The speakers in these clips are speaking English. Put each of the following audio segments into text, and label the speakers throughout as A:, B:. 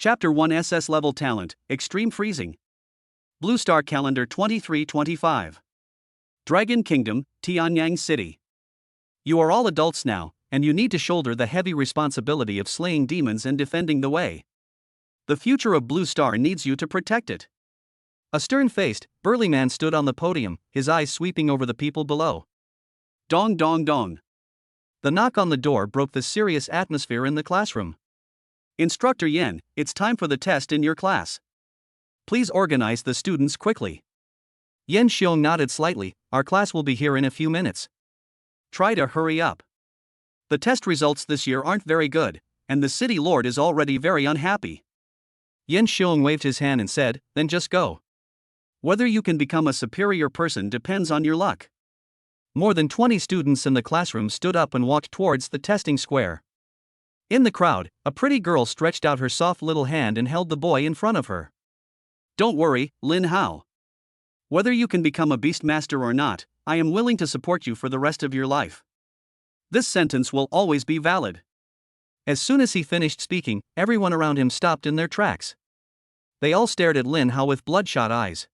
A: Chapter 1 SS Level Talent, Extreme Freezing. Blue Star Calendar 2325. Dragon Kingdom, Tianyang City. You are all adults now, and you need to shoulder the heavy responsibility of slaying demons and defending the way. The future of Blue Star needs you to protect it. A stern-faced, burly man stood on the podium, his eyes sweeping over the people below. Dong dong dong. The knock on the door broke the serious atmosphere in the classroom. Instructor Yen, it's time for the test in your class. Please organize the students quickly. Yen Xiong nodded slightly. Our class will be here in a few minutes. Try to hurry up. The test results this year aren't very good, and the city lord is already very unhappy. Yen Xiong waved his hand and said, then just go. Whether you can become a superior person depends on your luck. More than 20 students in the classroom stood up and walked towards the testing square. In the crowd, a pretty girl stretched out her soft little hand and held the boy in front of her. Don't worry, Lin Hao. Whether you can become a beastmaster or not, I am willing to support you for the rest of your life. This sentence will always be valid. As soon as he finished speaking, everyone around him stopped in their tracks. They all stared at Lin Hao with bloodshot eyes.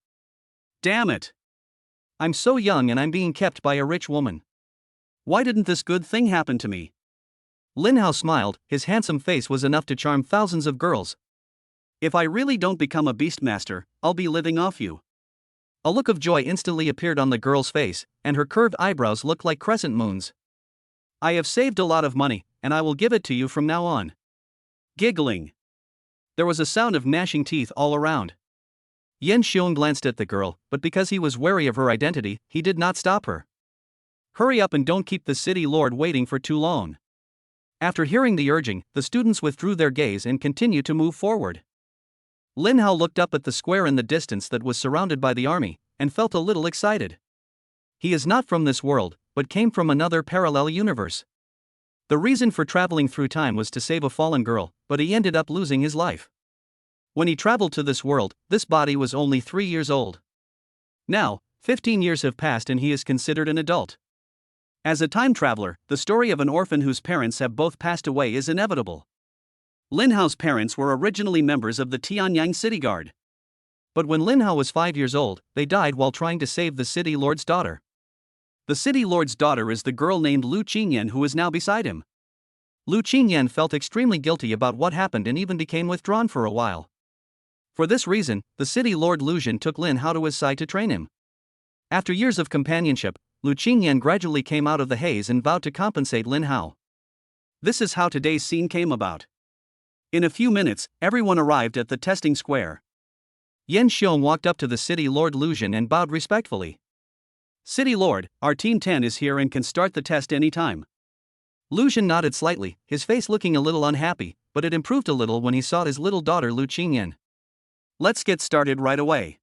A: Damn it! I'm so young and I'm being kept by a rich woman. Why didn't this good thing happen to me? Lin Hao smiled. His handsome face was enough to charm thousands of girls. If I really don't become a beastmaster, I'll be living off you. A look of joy instantly appeared on the girl's face, and her curved eyebrows looked like crescent moons. I have saved a lot of money, and I will give it to you from now on. Giggling. There was a sound of gnashing teeth all around. Yen Xiong glanced at the girl, but because he was wary of her identity, he did not stop her. Hurry up and don't keep the city lord waiting for too long. After hearing the urging, the students withdrew their gaze and continued to move forward. Lin Hao looked up at the square in the distance that was surrounded by the army, and felt a little excited. He is not from this world, but came from another parallel universe. The reason for traveling through time was to save a fallen girl, but he ended up losing his life. When he traveled to this world, this body was only 3 years old. Now, 15 years have passed and he is considered an adult. As a time traveler, the story of an orphan whose parents have both passed away is inevitable. Lin Hao's parents were originally members of the Tianyang City Guard. But when Lin Hao was 5 years old, they died while trying to save the city lord's daughter. The city lord's daughter is the girl named Lu Qingyan who is now beside him. Lu Qingyan felt extremely guilty about what happened and even became withdrawn for a while. For this reason, the city lord Lu Jin took Lin Hao to his side to train him. After years of companionship, Lu Qingyan gradually came out of the haze and vowed to compensate Lin Hao. This is how today's scene came about. In a few minutes, everyone arrived at the testing square. Yen Xiong walked up to the city lord Lu Jin and bowed respectfully. City lord, our team 10 is here and can start the test anytime. Lu Jin nodded slightly, his face looking a little unhappy, but it improved a little when he saw his little daughter Lu Qingyan. Let's get started right away.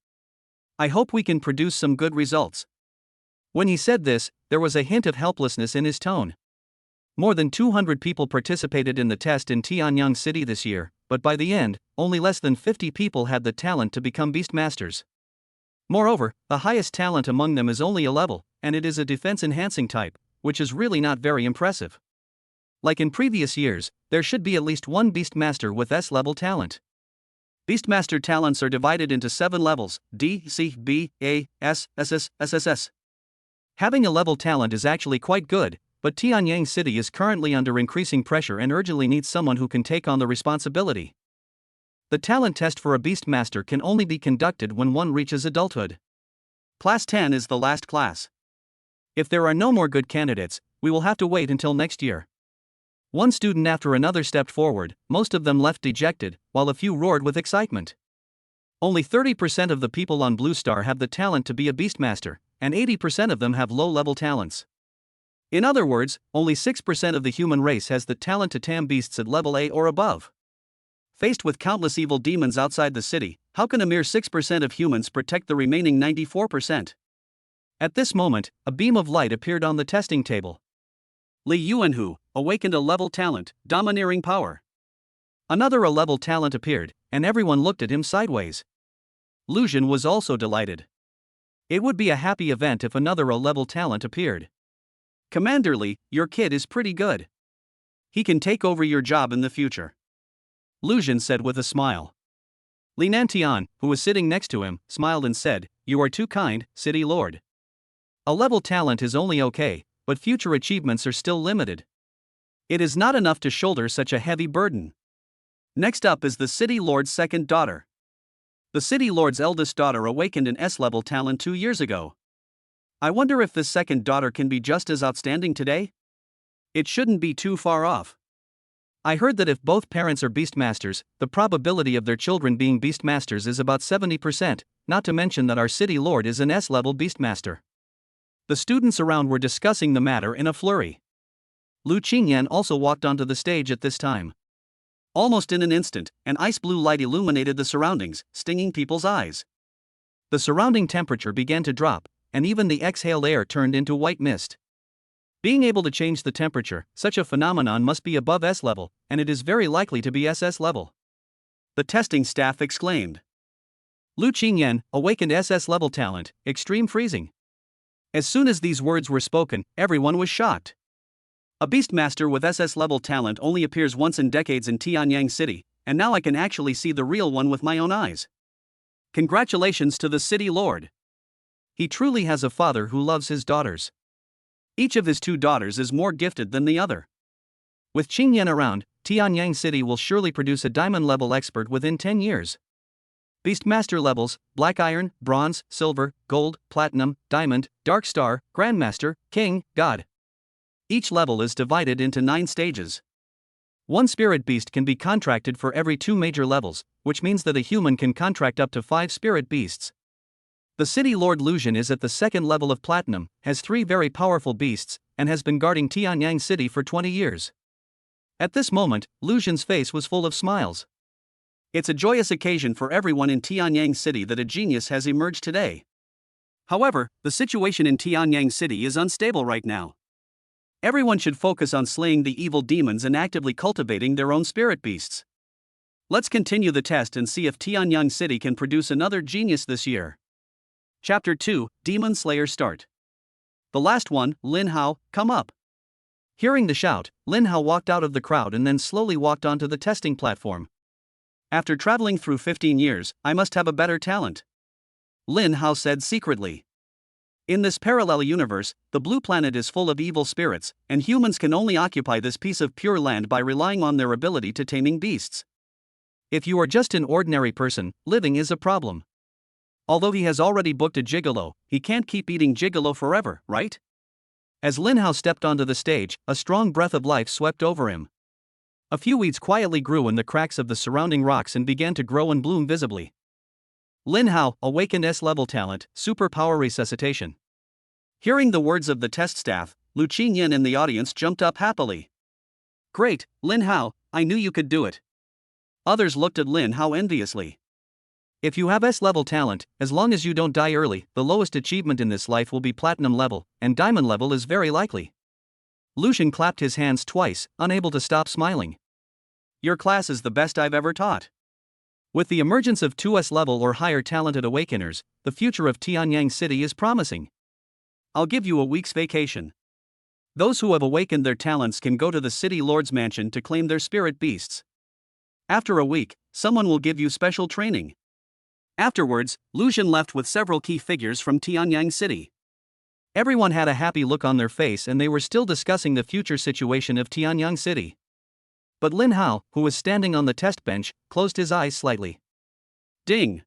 A: I hope we can produce some good results. When he said this, there was a hint of helplessness in his tone. More than 200 people participated in the test in Tianyang City this year, but by the end, only less than 50 people had the talent to become beastmasters. Moreover, the highest talent among them is only a level, and it is a defense-enhancing type, which is really not very impressive. Like in previous years, there should be at least one beastmaster with S-level talent. Beastmaster talents are divided into 7 levels: D, C, B, A, S, SS, SSS. Having a level talent is actually quite good, but Tianyang City is currently under increasing pressure and urgently needs someone who can take on the responsibility. The talent test for a beastmaster can only be conducted when one reaches adulthood. Class 10 is the last class. If there are no more good candidates, we will have to wait until next year. One student after another stepped forward, most of them left dejected, while a few roared with excitement. Only 30% of the people on Blue Star have the talent to be a beastmaster, and 80% of them have low-level talents. In other words, only 6% of the human race has the talent to tame beasts at level A or above. Faced with countless evil demons outside the city, how can a mere 6% of humans protect the remaining 94%? At this moment, a beam of light appeared on the testing table. Li Yuanhu awakened a level talent, domineering power. Another A-level talent appeared, and everyone looked at him sideways. Lu Jin was also delighted. It would be a happy event if another A-level talent appeared. Commander Li, your kid is pretty good. He can take over your job in the future. Lu Xun said with a smile. Li Nantian, who was sitting next to him, smiled and said, "You are too kind, City Lord. A level talent is only okay, but future achievements are still limited. It is not enough to shoulder such a heavy burden." Next up is the City Lord's second daughter. The City Lord's eldest daughter awakened an S-level talent 2 years ago. I wonder if this second daughter can be just as outstanding today? It shouldn't be too far off. I heard that if both parents are Beastmasters, the probability of their children being Beastmasters is about 70%, not to mention that our City Lord is an S-level Beastmaster. The students around were discussing the matter in a flurry. Lu Qingyan also walked onto the stage at this time. Almost in an instant, an ice blue light illuminated the surroundings, stinging people's eyes. The surrounding temperature began to drop, and even the exhaled air turned into white mist. Being able to change the temperature, such a phenomenon must be above S level, and it is very likely to be SS level. The testing staff exclaimed. Lu Qingyan, awakened SS level talent, extreme freezing. As soon as these words were spoken, everyone was shocked. A Beastmaster with SS level talent only appears once in decades in Tianyang City, and now I can actually see the real one with my own eyes. Congratulations to the City Lord. He truly has a father who loves his daughters. Each of his 2 daughters is more gifted than the other. With Qingyan around, Tianyang City will surely produce a diamond level expert within 10 years. Beastmaster levels: Black Iron, Bronze, Silver, Gold, Platinum, Diamond, Dark Star, Grandmaster, King, God. Each level is divided into 9 stages. 1 spirit beast can be contracted for every 2 major levels, which means that a human can contract up to 5 spirit beasts. The City Lord Lu Xun is at the 2nd level of Platinum, has 3 very powerful beasts, and has been guarding Tianyang City for 20 years. At this moment, Lu Xun's face was full of smiles. It's a joyous occasion for everyone in Tianyang City that a genius has emerged today. However, the situation in Tianyang City is unstable right now. Everyone should focus on slaying the evil demons and actively cultivating their own spirit beasts. Let's continue the test and see if Tianyang City can produce another genius this year. Chapter 2, Demon Slayer Start. The last one, Lin Hao, come up. Hearing the shout, Lin Hao walked out of the crowd and then slowly walked onto the testing platform. After traveling through 15 years, I must have a better talent. Lin Hao said secretly. In this parallel universe, the blue planet is full of evil spirits, and humans can only occupy this piece of pure land by relying on their ability to taming beasts. If you are just an ordinary person, living is a problem. Although he has already booked a gigolo, he can't keep eating gigolo forever, right? As Lin Hao stepped onto the stage, a strong breath of life swept over him. A few weeds quietly grew in the cracks of the surrounding rocks and began to grow and bloom visibly. Lin Hao, awakened S-level talent, superpower resuscitation. Hearing the words of the test staff, Lu Qingyan in the audience jumped up happily. Great, Lin Hao, I knew you could do it. Others looked at Lin Hao enviously. If you have S-level talent, as long as you don't die early, the lowest achievement in this life will be platinum level, and diamond level is very likely. Lu Xun clapped his hands twice, unable to stop smiling. Your class is the best I've ever taught. With the emergence of 2S level or higher talented awakeners, the future of Tianyang City is promising. I'll give you a week's vacation. Those who have awakened their talents can go to the City Lord's mansion to claim their spirit beasts. After a week, someone will give you special training. Afterwards, Lu Xun left with several key figures from Tianyang City. Everyone had a happy look on their face and they were still discussing the future situation of Tianyang City. But Lin Hao, who was standing on the test bench, closed his eyes slightly. Ding!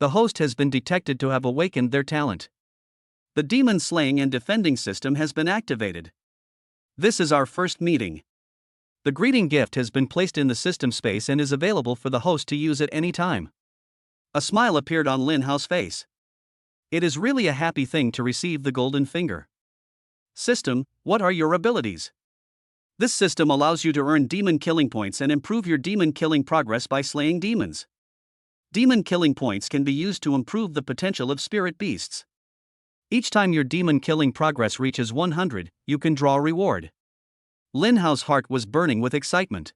A: The host has been detected to have awakened their talent. The demon slaying and defending system has been activated. This is our first meeting. The greeting gift has been placed in the system space and is available for the host to use at any time. A smile appeared on Lin Hao's face. It is really a happy thing to receive the golden finger. System, what are your abilities? This system allows you to earn demon killing points and improve your demon killing progress by slaying demons. Demon killing points can be used to improve the potential of spirit beasts. Each time your demon killing progress reaches 100, you can draw a reward. Lin Hao's heart was burning with excitement.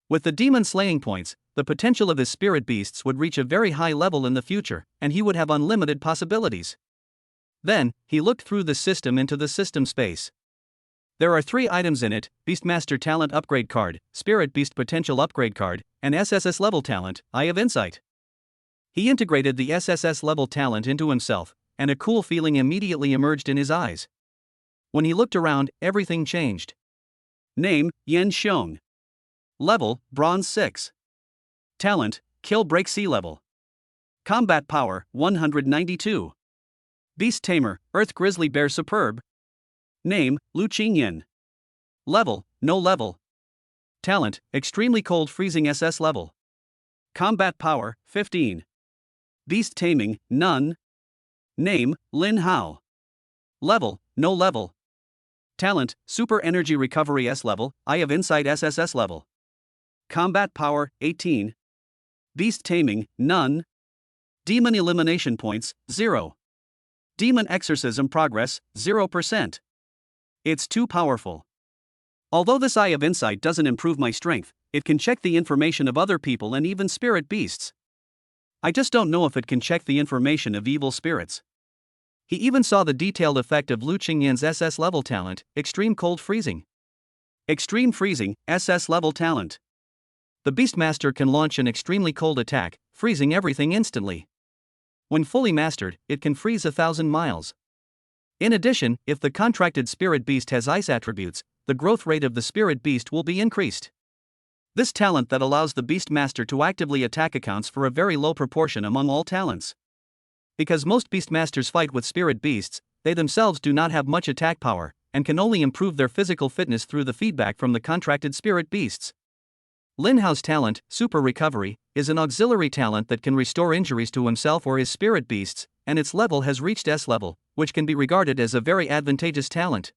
A: With the demon slaying points, the potential of his spirit beasts would reach a very high level in the future, and he would have unlimited possibilities. Then, he looked through the system into the system space. There are 3 items in it: Beastmaster Talent Upgrade Card, Spirit Beast Potential Upgrade Card, and SSS Level Talent, Eye of Insight. He integrated the SSS level talent into himself, and a cool feeling immediately emerged in his eyes. When he looked around, everything changed. Name: Yen Xiong. Level: Bronze 6. Talent: Kill Break Sea Level. Combat Power: 192. Beast Tamer: Earth Grizzly Bear Superb. Name: Lu Qingyan. Level: No level. Talent: Extremely Cold Freezing SS level. Combat Power: 15. Beast Taming: None. Name: Lin Hao. Level: No level. Talent: Super Energy Recovery S level, Eye of Insight SSS level. Combat Power: 18. Beast Taming: None. Demon Elimination Points: 0. Demon Exorcism Progress: 0%. It's too powerful. Although this Eye of Insight doesn't improve my strength, it can check the information of other people and even spirit beasts. I just don't know if it can check the information of evil spirits. He even saw the detailed effect of Lu Qingyan's SS level talent, Extreme Cold Freezing. Extreme Freezing, SS level talent. The Beastmaster can launch an extremely cold attack, freezing everything instantly. When fully mastered, it can freeze 1,000 miles. In addition, if the contracted spirit beast has ice attributes, the growth rate of the spirit beast will be increased. This talent that allows the Beastmaster to actively attack accounts for a very low proportion among all talents. Because most Beastmasters fight with spirit beasts, they themselves do not have much attack power, and can only improve their physical fitness through the feedback from the contracted spirit beasts. Lin Hao's talent, Super Recovery, is an auxiliary talent that can restore injuries to himself or his spirit beasts, and its level has reached S level, which can be regarded as a very advantageous talent.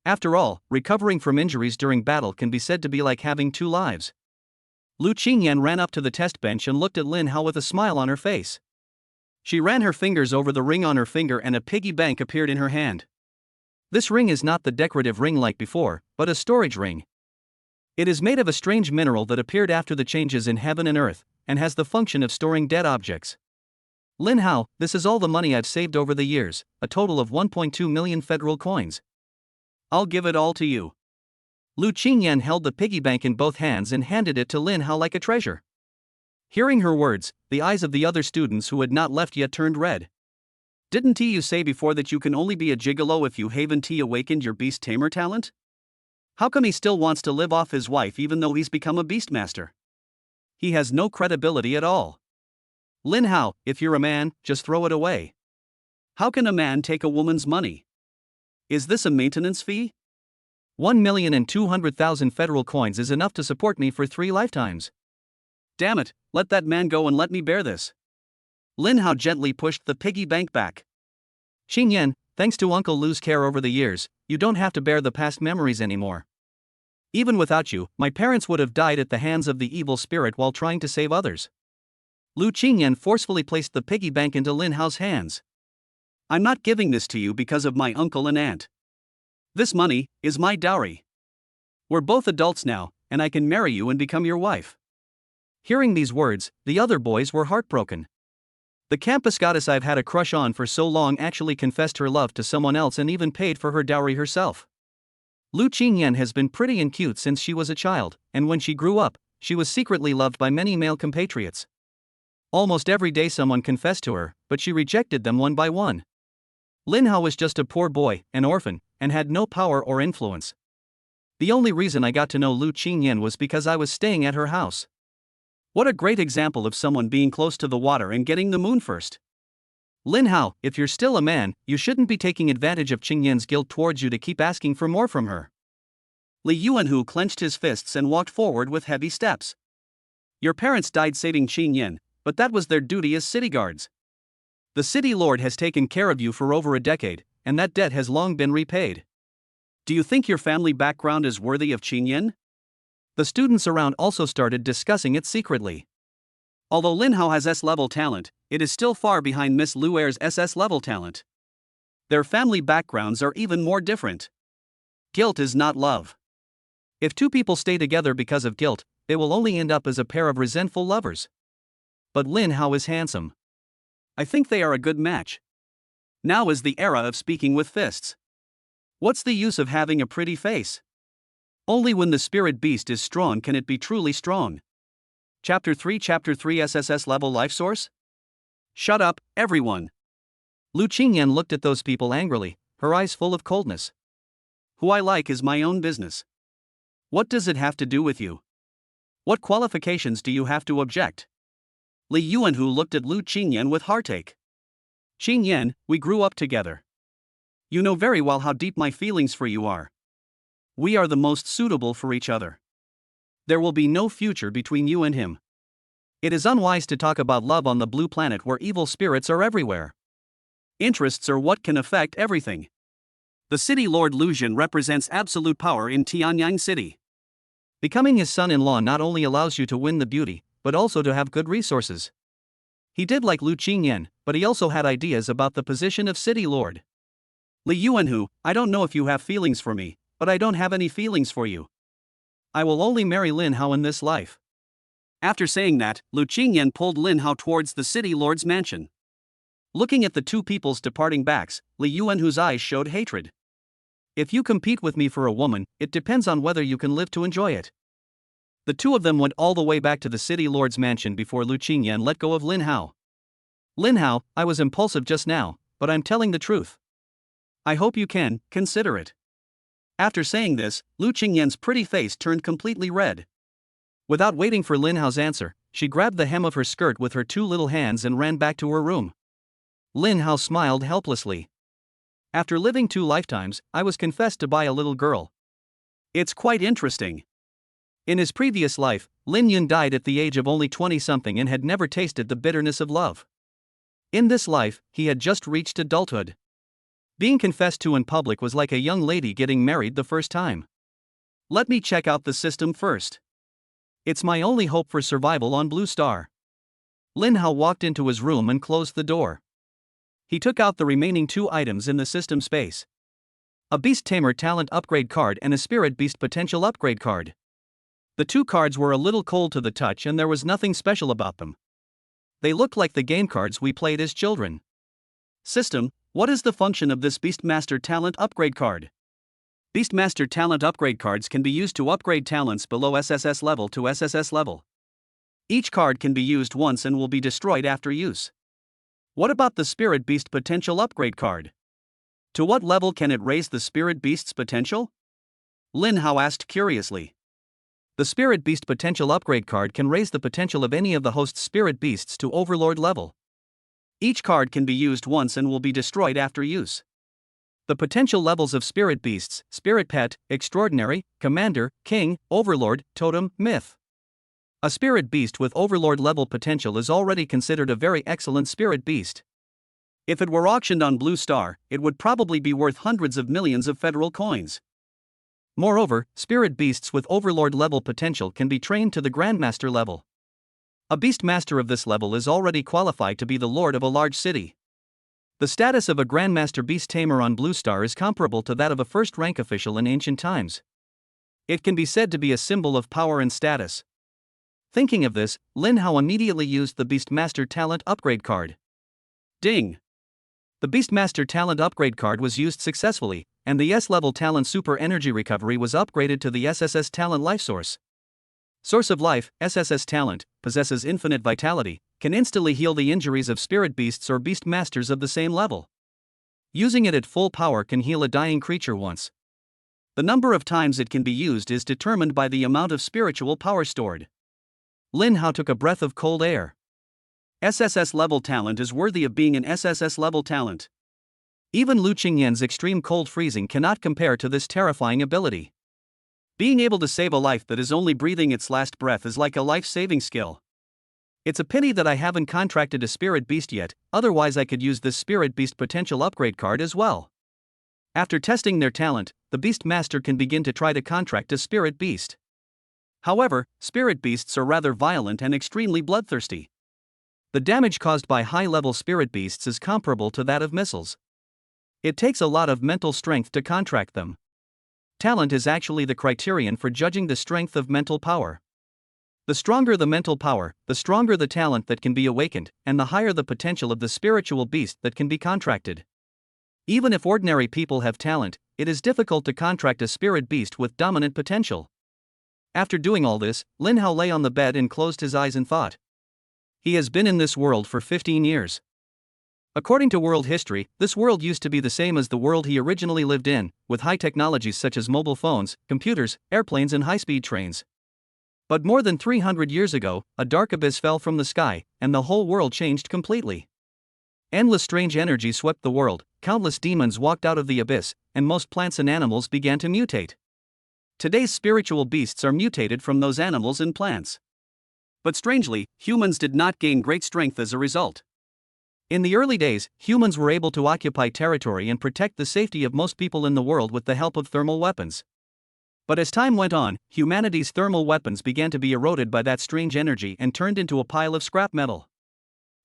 A: After all, recovering from injuries during battle can be said to be like having 2 lives. Lu Qingyan ran up to the test bench and looked at Lin Hao with a smile on her face. She ran her fingers over the ring on her finger and a piggy bank appeared in her hand. This ring is not the decorative ring like before, but a storage ring. It is made of a strange mineral that appeared after the changes in heaven and earth, and has the function of storing dead objects. Lin Hao, this is all the money I've saved over the years, a total of 1.2 million federal coins. I'll give it all to you. Lu Qingyan held the piggy bank in both hands and handed it to Lin Hao like a treasure. Hearing her words, the eyes of the other students who had not left yet turned red. Didn't you say before that you can only be a gigolo if you haven't awakened your beast tamer talent? How come he still wants to live off his wife even though he's become a beastmaster? He has no credibility at all. Lin Hao, if you're a man, just throw it away. How can a man take a woman's money? Is this a maintenance fee? 1,200,000 federal coins is enough to support me for 3 lifetimes. Damn it, let that man go and let me bear this. Lin Hao gently pushed the piggy bank back. Qingyan, thanks to Uncle Lu's care over the years, you don't have to bear the past memories anymore. Even without you, my parents would have died at the hands of the evil spirit while trying to save others. Lu Qingyan forcefully placed the piggy bank into Lin Hao's hands. I'm not giving this to you because of my uncle and aunt. This money is my dowry. We're both adults now, and I can marry you and become your wife. Hearing these words, the other boys were heartbroken. The campus goddess I've had a crush on for so long actually confessed her love to someone else and even paid for her dowry herself. Lu Qingyan has been pretty and cute since she was a child, and when she grew up, she was secretly loved by many male compatriots. Almost every day someone confessed to her, but she rejected them one by one. Lin Hao was just a poor boy, an orphan, and had no power or influence. The only reason I got to know Lu Qingyan was because I was staying at her house. What a great example of someone being close to the water and getting the moon first. Lin Hao, if you're still a man, you shouldn't be taking advantage of Qingyan's guilt towards you to keep asking for more from her. Li Yuanhu clenched his fists and walked forward with heavy steps. Your parents died saving Qingyan, but that was their duty as city guards. The city lord has taken care of you for over a decade, and that debt has long been repaid. Do you think your family background is worthy of Qingyan? The students around also started discussing it secretly. Although Lin Hao has S-level talent, it is still far behind Miss Lu Er's SS-level talent. Their family backgrounds are even more different. Guilt is not love. If 2 people stay together because of guilt, they will only end up as a pair of resentful lovers. But Lin Hao is handsome. I think they are a good match. Now is the era of speaking with fists. What's the use of having a pretty face? Only when the spirit beast is strong can it be truly strong. Chapter 3 SSS Level Life Source? Shut up, everyone. Lu Qingyan looked at those people angrily, her eyes full of coldness. Who I like is my own business. What does it have to do with you? What qualifications do you have to object? Li Yuanhu looked at Lu Qingyan with heartache. Qingyan, we grew up together. You know very well how deep my feelings for you are. We are the most suitable for each other. There will be no future between you and him. It is unwise to talk about love on the blue planet where evil spirits are everywhere. Interests are what can affect everything. The city lord Lu Zhen represents absolute power in Tianyang City. Becoming his son-in-law not only allows you to win the beauty, but also to have good resources. He did like Lu Qingyan, but he also had ideas about the position of city lord. Li Yuanhu, I don't know if you have feelings for me, but I don't have any feelings for you. I will only marry Lin Hao in this life. After saying that, Lu Qingyan pulled Lin Hao towards the city lord's mansion. Looking at the two people's departing backs, Li Yuanhu's eyes showed hatred. If you compete with me for a woman, it depends on whether you can live to enjoy it. The two of them went all the way back to the city lord's mansion before Lu Qingyan let go of Lin Hao. Lin Hao, I was impulsive just now, but I'm telling the truth. I hope you can consider it. After saying this, Lu Qingyan's pretty face turned completely red. Without waiting for Lin Hao's answer, she grabbed the hem of her skirt with her two little hands and ran back to her room. Lin Hao smiled helplessly. After living 2 lifetimes, I was confessed to by a little girl. It's quite interesting. In his previous life, Lin Yun died at the age of only 20-something and had never tasted the bitterness of love. In this life, he had just reached adulthood. Being confessed to in public was like a young lady getting married the first time. Let me check out the system first. It's my only hope for survival on Blue Star. Lin Hao walked into his room and closed the door. He took out the remaining 2 items in the system space. A Beast Tamer Talent Upgrade card and a Spirit Beast Potential Upgrade card. The 2 cards were a little cold to the touch and there was nothing special about them. They looked like the game cards we played as children. System, what is the function of this Beastmaster Talent Upgrade card? Beastmaster Talent Upgrade cards can be used to upgrade talents below SSS level to SSS level. Each card can be used once and will be destroyed after use. What about the Spirit Beast Potential Upgrade card? To what level can it raise the Spirit Beast's potential? Lin Hao asked curiously. The Spirit Beast Potential Upgrade card can raise the potential of any of the host's Spirit Beasts to Overlord level. Each card can be used once and will be destroyed after use. The potential levels of Spirit Beasts: Spirit Pet, Extraordinary, Commander, King, Overlord, Totem, Myth. A Spirit Beast with Overlord level potential is already considered a very excellent Spirit Beast. If it were auctioned on Blue Star, it would probably be worth hundreds of millions of federal coins. Moreover, Spirit Beasts with Overlord level potential can be trained to the Grandmaster level. A Beastmaster of this level is already qualified to be the lord of a large city. The status of a Grandmaster Beast Tamer on Blue Star is comparable to that of a first-rank official in ancient times. It can be said to be a symbol of power and status. Thinking of this, Lin Hao immediately used the Beastmaster Talent Upgrade card. Ding! The Beastmaster Talent Upgrade card was used successfully, and the S-level talent Super Energy Recovery was upgraded to the SSS Talent Life Source. Source of Life, SSS Talent, possesses infinite vitality, can instantly heal the injuries of Spirit Beasts or Beastmasters of the same level. Using it at full power can heal a dying creature once. The number of times it can be used is determined by the amount of spiritual power stored. Lin Hao took a breath of cold air. SSS level talent is worthy of being an SSS level talent. Even Lu Qingyan's extreme cold freezing cannot compare to this terrifying ability. Being able to save a life that is only breathing its last breath is like a life-saving skill. It's a pity that I haven't contracted a Spirit Beast yet, otherwise I could use this Spirit Beast Potential Upgrade card as well. After testing their talent, the Beastmaster can begin to try to contract a Spirit Beast. However, Spirit Beasts are rather violent and extremely bloodthirsty. The damage caused by high-level Spirit Beasts is comparable to that of missiles. It takes a lot of mental strength to contract them. Talent is actually the criterion for judging the strength of mental power. The stronger the mental power, the stronger the talent that can be awakened, and the higher the potential of the spiritual beast that can be contracted. Even if ordinary people have talent, it is difficult to contract a spirit beast with dominant potential. After doing all this, Lin Hao lay on the bed and closed his eyes and thought. He has been in this world for 15 years. According to world history, this world used to be the same as the world he originally lived in, with high technologies such as mobile phones, computers, airplanes and high-speed trains. But more than 300 years ago, a dark abyss fell from the sky, and the whole world changed completely. Endless strange energy swept the world, countless demons walked out of the abyss, and most plants and animals began to mutate. Today's spiritual beasts are mutated from those animals and plants. But strangely, humans did not gain great strength as a result. In the early days, humans were able to occupy territory and protect the safety of most people in the world with the help of thermal weapons. But as time went on, humanity's thermal weapons began to be eroded by that strange energy and turned into a pile of scrap metal.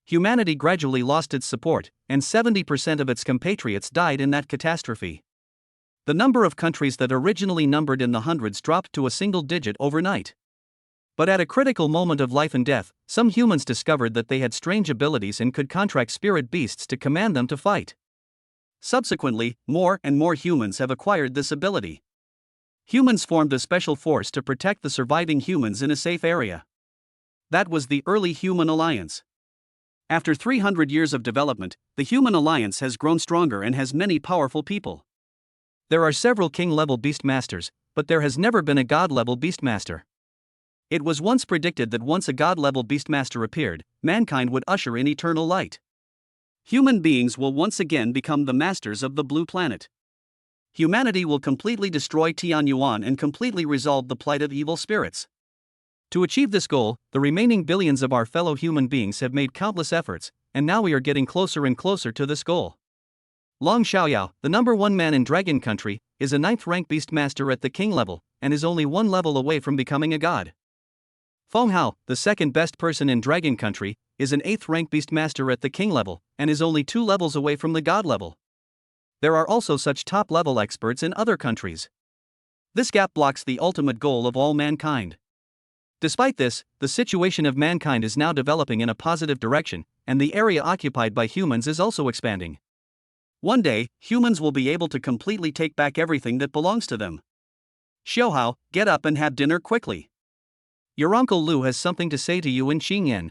A: Humanity gradually lost its support, and 70% of its compatriots died in that catastrophe. The number of countries that originally numbered in the hundreds dropped to a single digit overnight. But at a critical moment of life and death, some humans discovered that they had strange abilities and could contract spirit beasts to command them to fight. Subsequently, more and more humans have acquired this ability. Humans formed a special force to protect the surviving humans in a safe area. That was the early human alliance. After 300 years of development, the human alliance has grown stronger and has many powerful people. There are several king-level beastmasters, but there has never been a god-level beastmaster. It was once predicted that once a god-level beastmaster appeared, mankind would usher in eternal light. Human beings will once again become the masters of the blue planet. Humanity will completely destroy Tianyuan and completely resolve the plight of evil spirits. To achieve this goal, the remaining billions of our fellow human beings have made countless efforts, and now we are getting closer and closer to this goal. Long Xiaoyao, the number one man in Dragon Country, is a 9th-rank beastmaster at the king level, and is only one level away from becoming a god. Feng Hao, the second best person in Dragon Country, is an 8th-rank beastmaster at the king level, and is only 2 levels away from the god level. There are also such top-level experts in other countries. This gap blocks the ultimate goal of all mankind. Despite this, the situation of mankind is now developing in a positive direction, and the area occupied by humans is also expanding. One day, humans will be able to completely take back everything that belongs to them. Xiaohao, get up and have dinner quickly. Your Uncle Lu has something to say to you in Qingyan.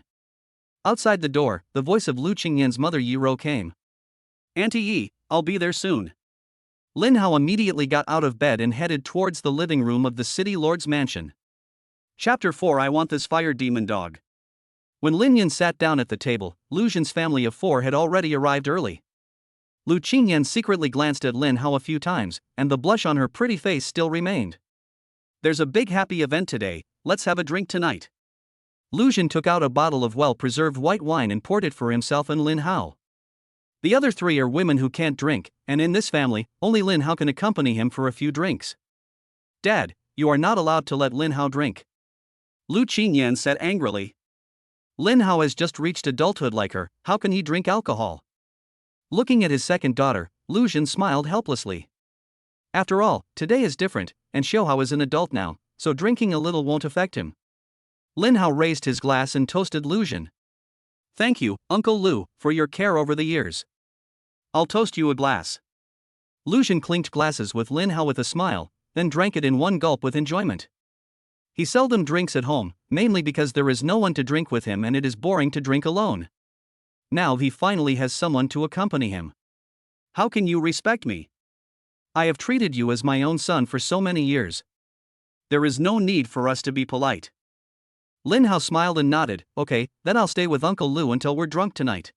A: Outside the door, the voice of Lu Qingyan's mother Yi Ro came. Auntie Yi, I'll be there soon. Lin Hao immediately got out of bed and headed towards the living room of the city lord's mansion. Chapter 4 I Want This Fire Demon Dog. When Lin Yan sat down at the table, Lu Zhen's family of 4 had already arrived early. Lu Qingyan secretly glanced at Lin Hao a few times, and the blush on her pretty face still remained. There's a big happy event today, let's have a drink tonight. Lu Zhen took out a bottle of well-preserved white wine and poured it for himself and Lin Hao. The other 3 are women who can't drink, and in this family, only Lin Hao can accompany him for a few drinks. Dad, you are not allowed to let Lin Hao drink. Lu Qingyan said angrily. Lin Hao has just reached adulthood like her, how can he drink alcohol? Looking at his second daughter, Lu Zhen smiled helplessly. After all, today is different, and Xiaohao is an adult now, so drinking a little won't affect him. Lin Hao raised his glass and toasted Lu Zhen. Thank you, Uncle Lu, for your care over the years. I'll toast you a glass. Lu Zhen clinked glasses with Lin Hao with a smile, then drank it in one gulp with enjoyment. He seldom drinks at home, mainly because there is no one to drink with him and it is boring to drink alone. Now he finally has someone to accompany him. How can you respect me? I have treated you as my own son for so many years. There is no need for us to be polite. Lin Hao smiled and nodded, okay, then I'll stay with Uncle Lu until we're drunk tonight.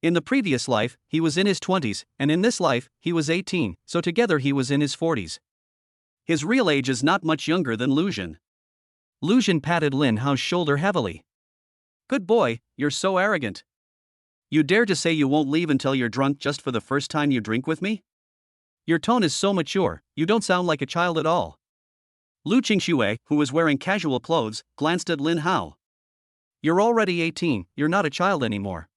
A: In the previous life, he was in his 20s, and in this life, he was 18, so together he was in his 40s. His real age is not much younger than Lu Zhen. Lu Zhen patted Lin Hao's shoulder heavily. Good boy, you're so arrogant. You dare to say you won't leave until you're drunk just for the first time you drink with me? Your tone is so mature, you don't sound like a child at all. Lu Qingxue, who was wearing casual clothes, glanced at Lin Hao. You're already 18, you're not a child anymore.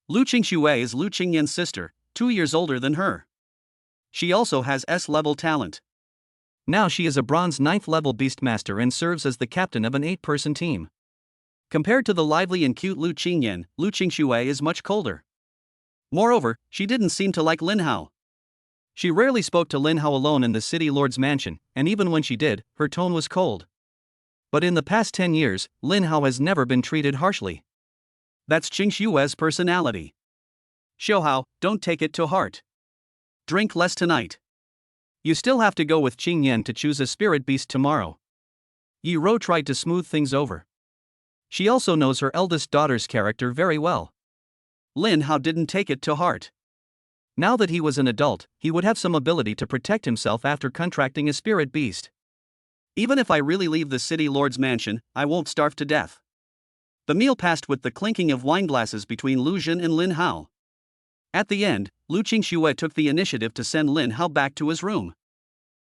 A: Lu Qingxue is Lu Qingyan's sister, 2 years older than her. She also has S-level talent. Now she is a bronze 9th level beastmaster and serves as the captain of an 8-person team. Compared to the lively and cute Lu Qingyan, Lu Qingxue is much colder. Moreover, she didn't seem to like Lin Hao. She rarely spoke to Lin Hao alone in the city lord's mansion, and even when she did, her tone was cold. But in the past 10 years, Lin Hao has never been treated harshly. That's Qing Xue's personality. Xiao Hao, don't take it to heart. Drink less tonight. You still have to go with Qing Yan to choose a spirit beast tomorrow. Yi Ro tried to smooth things over. She also knows her eldest daughter's character very well. Lin Hao didn't take it to heart. Now that he was an adult, he would have some ability to protect himself after contracting a spirit beast. Even if I really leave the city lord's mansion, I won't starve to death. The meal passed with the clinking of wineglasses between Lu Jin and Lin Hao. At the end, Lu Qingxue took the initiative to send Lin Hao back to his room.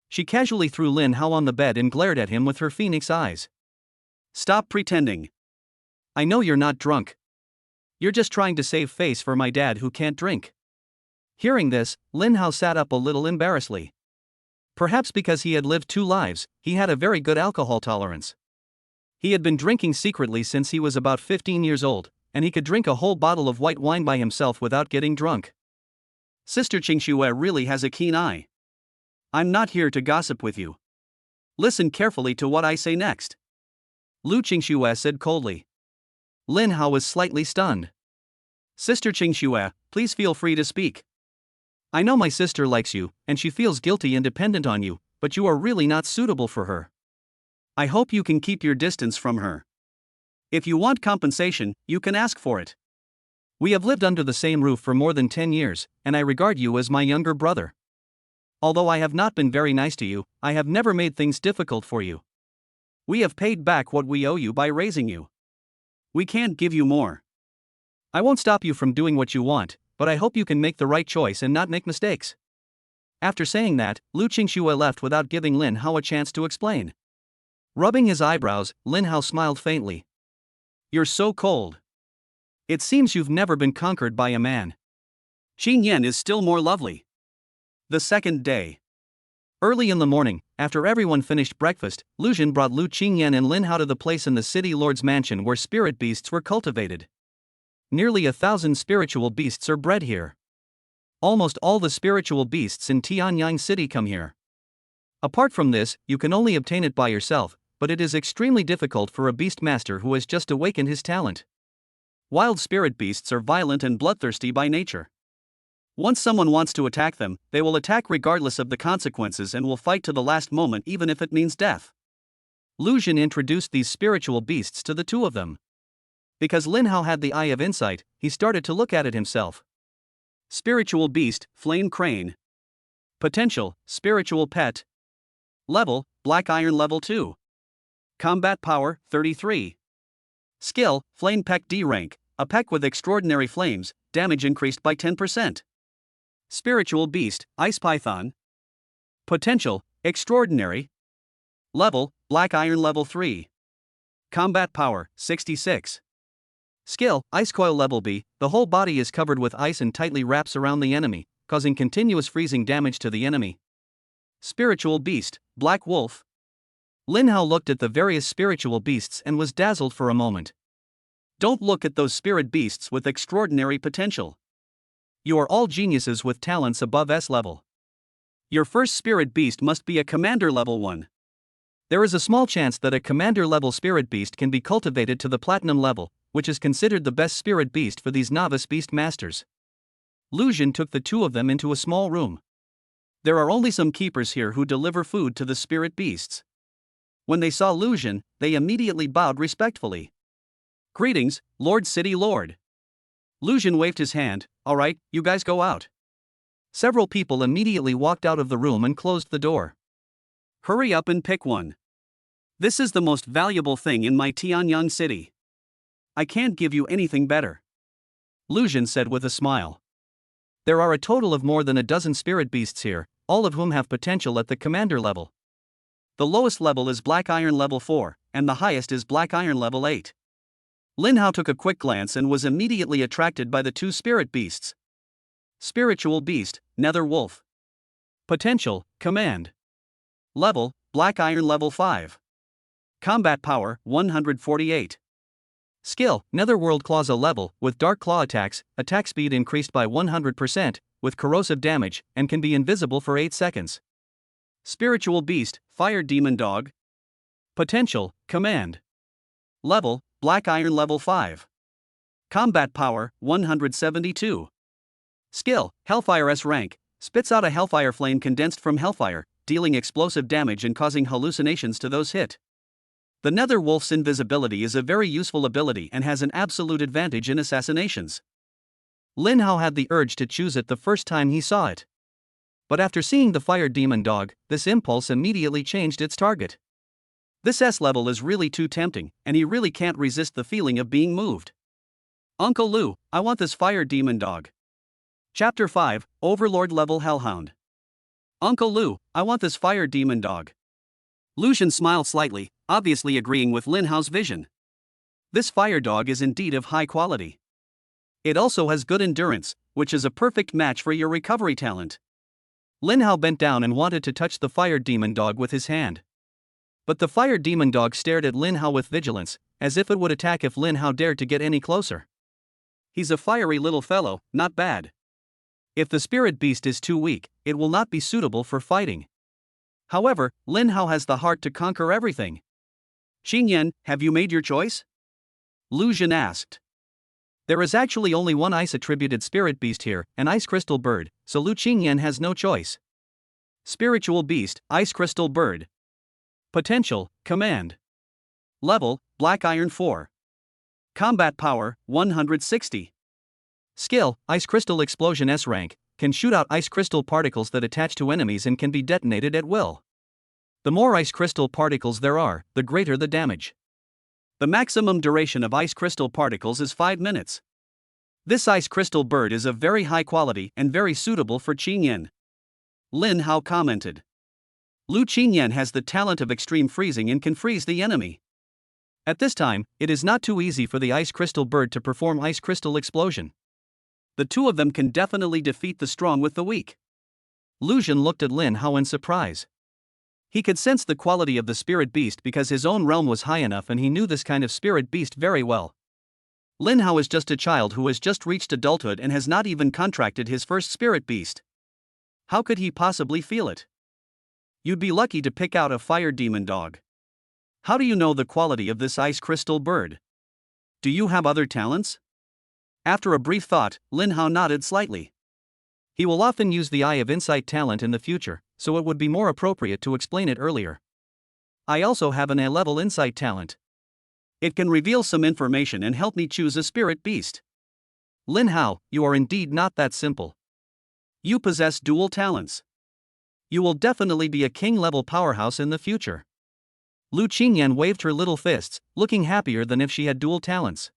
A: She casually threw Lin Hao on the bed and glared at him with her phoenix eyes. Stop pretending. I know you're not drunk. You're just trying to save face for my dad who can't drink. Hearing this, Lin Hao sat up a little embarrassedly. Perhaps because he had lived 2 lives, he had a very good alcohol tolerance. He had been drinking secretly since he was about 15 years old, and he could drink a whole bottle of white wine by himself without getting drunk. Sister Qingxue really has a keen eye. I'm not here to gossip with you. Listen carefully to what I say next. Lu Qingxue said coldly. Lin Hao was slightly stunned. Sister Qingxue, please feel free to speak. I know my sister likes you, and she feels guilty and dependent on you, but you are really not suitable for her. I hope you can keep your distance from her. If you want compensation, you can ask for it. We have lived under the same roof for more than 10 years, and I regard you as my younger brother. Although I have not been very nice to you, I have never made things difficult for you. We have paid back what we owe you by raising you. We can't give you more. I won't stop you from doing what you want, but I hope you can make the right choice and not make mistakes. After saying that, Lu Qingxue left without giving Lin Hao a chance to explain. Rubbing his eyebrows, Lin Hao smiled faintly. You're so cold. It seems you've never been conquered by a man. Qing Yan is still more lovely. The second day. Early in the morning, after everyone finished breakfast, Lu Jin brought Lu Qingyan and Lin Hao to the place in the city lord's mansion where spirit beasts were cultivated. Nearly 1,000 spiritual beasts are bred here. Almost all the spiritual beasts in Tianyang City come here. Apart from this, you can only obtain it by yourself, but it is extremely difficult for a beast master who has just awakened his talent. Wild spirit beasts are violent and bloodthirsty by nature. Once someone wants to attack them, they will attack regardless of the consequences and will fight to the last moment even if it means death. Lu Jin introduced these spiritual beasts to the 2 of them. Because Lin Hao had the eye of insight, he started to look at it himself. Spiritual beast, flame crane. Potential, spiritual pet. Level, black iron level 2. Combat power, 33. Skill, flame peck D rank, a peck with extraordinary flames, damage increased by 10%. Spiritual beast, ice python. Potential, extraordinary. Level, black iron level 3. Combat power, 66. Skill, Ice Coil level B, the whole body is covered with ice and tightly wraps around the enemy, causing continuous freezing damage to the enemy. Spiritual beast, Black Wolf. Lin Hao looked at the various spiritual beasts and was dazzled for a moment. Don't look at those spirit beasts with extraordinary potential. You are all geniuses with talents above S level. Your first spirit beast must be a commander level 1. There is a small chance that a commander level spirit beast can be cultivated to the platinum level, which is considered the best spirit beast for these novice beast masters. Lu Jin took the 2 of them into a small room. There are only some keepers here who deliver food to the spirit beasts. When they saw Lu Jin, they immediately bowed respectfully. Greetings, Lord City Lord. Lu Jin waved his hand. All right, you guys go out. Several people immediately walked out of the room and closed the door. Hurry up and pick one. This is the most valuable thing in my Tianyang City. I can't give you anything better. Lu Jin said with a smile. There are a total of more than a dozen spirit beasts here, all of whom have potential at the commander level. The lowest level is Black Iron level 4, and the highest is Black Iron level 8. Lin Hao took a quick glance and was immediately attracted by the 2 spirit beasts. Spiritual beast, Nether Wolf. Potential, Command. Level, Black Iron level 5. Combat power, 148. Skill, Netherworld Claws a level, with Dark Claw attacks, attack speed increased by 100%, with corrosive damage, and can be invisible for 8 seconds. Spiritual Beast, Fire Demon Dog. Potential, Command. Level, Black Iron level 5. Combat Power, 172. Skill, Hellfire S rank, spits out a Hellfire flame condensed from Hellfire, dealing explosive damage and causing hallucinations to those hit. The Nether Wolf's invisibility is a very useful ability and has an absolute advantage in assassinations. Lin Hao had the urge to choose it the first time he saw it. But after seeing the Fire Demon Dog, this impulse immediately changed its target. This S level is really too tempting, and he really can't resist the feeling of being moved. Uncle Lu, I want this Fire Demon Dog. Chapter 5, Overlord Level Hellhound. Uncle Lu, I want this Fire Demon Dog. Lucian smiled slightly, obviously agreeing with Lin Hao's vision. This fire dog is indeed of high quality. It also has good endurance, which is a perfect match for your recovery talent. Lin Hao bent down and wanted to touch the Fire Demon Dog with his hand. But the Fire Demon Dog stared at Lin Hao with vigilance, as if it would attack if Lin Hao dared to get any closer. He's a fiery little fellow, not bad. If the Spirit Beast is too weak, it will not be suitable for fighting. However, Lin Hao has the heart to conquer everything. Xingyan, have you made your choice? Lu Zhen asked. There is actually only one ice-attributed spirit beast here, an ice crystal bird, so Lu Qingyan has no choice. Spiritual Beast, Ice Crystal Bird. Potential, Command. Level, Black Iron 4. Combat Power, 160. Skill, Ice Crystal Explosion S rank, can shoot out ice crystal particles that attach to enemies and can be detonated at will. The more ice crystal particles there are, the greater the damage. The maximum duration of ice crystal particles is 5 minutes. This ice crystal bird is of very high quality and very suitable for Qingyan. Lin Hao commented. Lu Qingyan has the talent of extreme freezing and can freeze the enemy. At this time, it is not too easy for the ice crystal bird to perform ice crystal explosion. The two of them can definitely defeat the strong with the weak. Lu Zhen looked at Lin Hao in surprise. He could sense the quality of the spirit beast because his own realm was high enough and he knew this kind of spirit beast very well. Lin Hao is just a child who has just reached adulthood and has not even contracted his first spirit beast. How could he possibly feel it? You'd be lucky to pick out a Fire Demon Dog. How do you know the quality of this ice crystal bird? Do you have other talents? After a brief thought, Lin Hao nodded slightly. He will often use the Eye of Insight talent in the future, so it would be more appropriate to explain it earlier. I also have an A-level Insight talent. It can reveal some information and help me choose a spirit beast. Lin Hao, you are indeed not that simple. You possess dual talents. You will definitely be a king-level powerhouse in the future. Lu Qingyan waved her little fists, looking happier than if she had dual talents.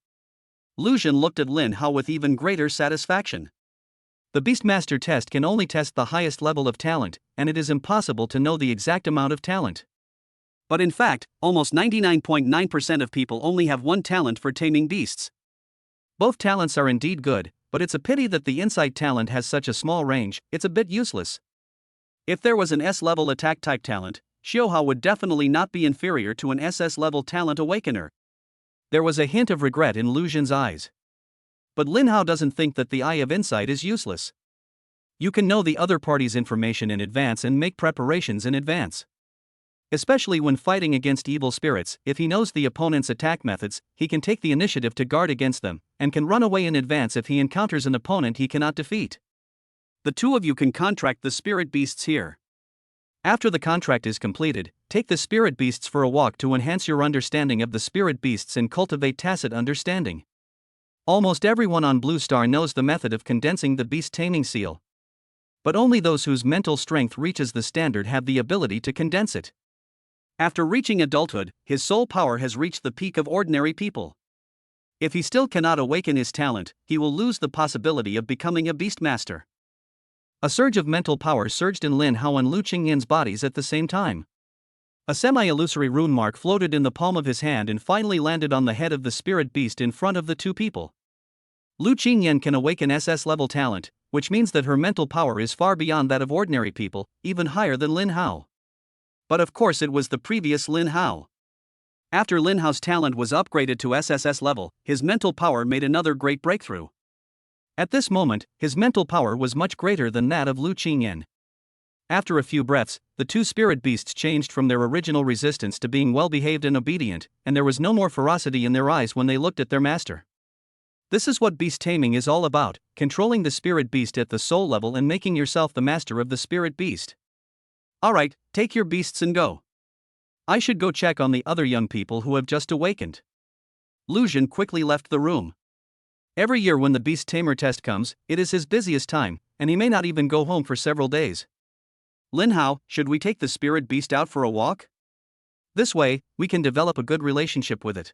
A: Lu Zhen looked at Lin Hao with even greater satisfaction. The Beastmaster test can only test the highest level of talent, and it is impossible to know the exact amount of talent. But in fact, almost 99.9% of people only have one talent for taming beasts. Both talents are indeed good, but it's a pity that the Insight talent has such a small range, it's a bit useless. If there was an S-level attack type talent, Xiuhao would definitely not be inferior to an SS-level talent awakener. There was a hint of regret in Lu Zhen's eyes. But Lin Hao doesn't think that the Eye of Insight is useless. You can know the other party's information in advance and make preparations in advance. Especially when fighting against evil spirits, if he knows the opponent's attack methods, he can take the initiative to guard against them, and can run away in advance if he encounters an opponent he cannot defeat. The two of you can contract the spirit beasts here. After the contract is completed, take the spirit beasts for a walk to enhance your understanding of the spirit beasts and cultivate tacit understanding. Almost everyone on Blue Star knows the method of condensing the beast taming seal. But only those whose mental strength reaches the standard have the ability to condense it. After reaching adulthood, his soul power has reached the peak of ordinary people. If he still cannot awaken his talent, he will lose the possibility of becoming a beastmaster. A surge of mental power surged in Lin Hao and Lu Qingyan's bodies at the same time. A semi-illusory rune mark floated in the palm of his hand and finally landed on the head of the spirit beast in front of the two people. Lu Qingyan can awaken SS-level talent, which means that her mental power is far beyond that of ordinary people, even higher than Lin Hao. But of course it was the previous Lin Hao. After Lin Hao's talent was upgraded to SSS level, his mental power made another great breakthrough. At this moment, his mental power was much greater than that of Lu Qingyan. After a few breaths, the two spirit beasts changed from their original resistance to being well-behaved and obedient, and there was no more ferocity in their eyes when they looked at their master. This is what beast taming is all about, controlling the spirit beast at the soul level and making yourself the master of the spirit beast. Alright, take your beasts and go. I should go check on the other young people who have just awakened. Lu Zhen quickly left the room. Every year when the beast tamer test comes, it is his busiest time, and he may not even go home for several days. Lin Hao, should we take the spirit beast out for a walk? This way, we can develop a good relationship with it.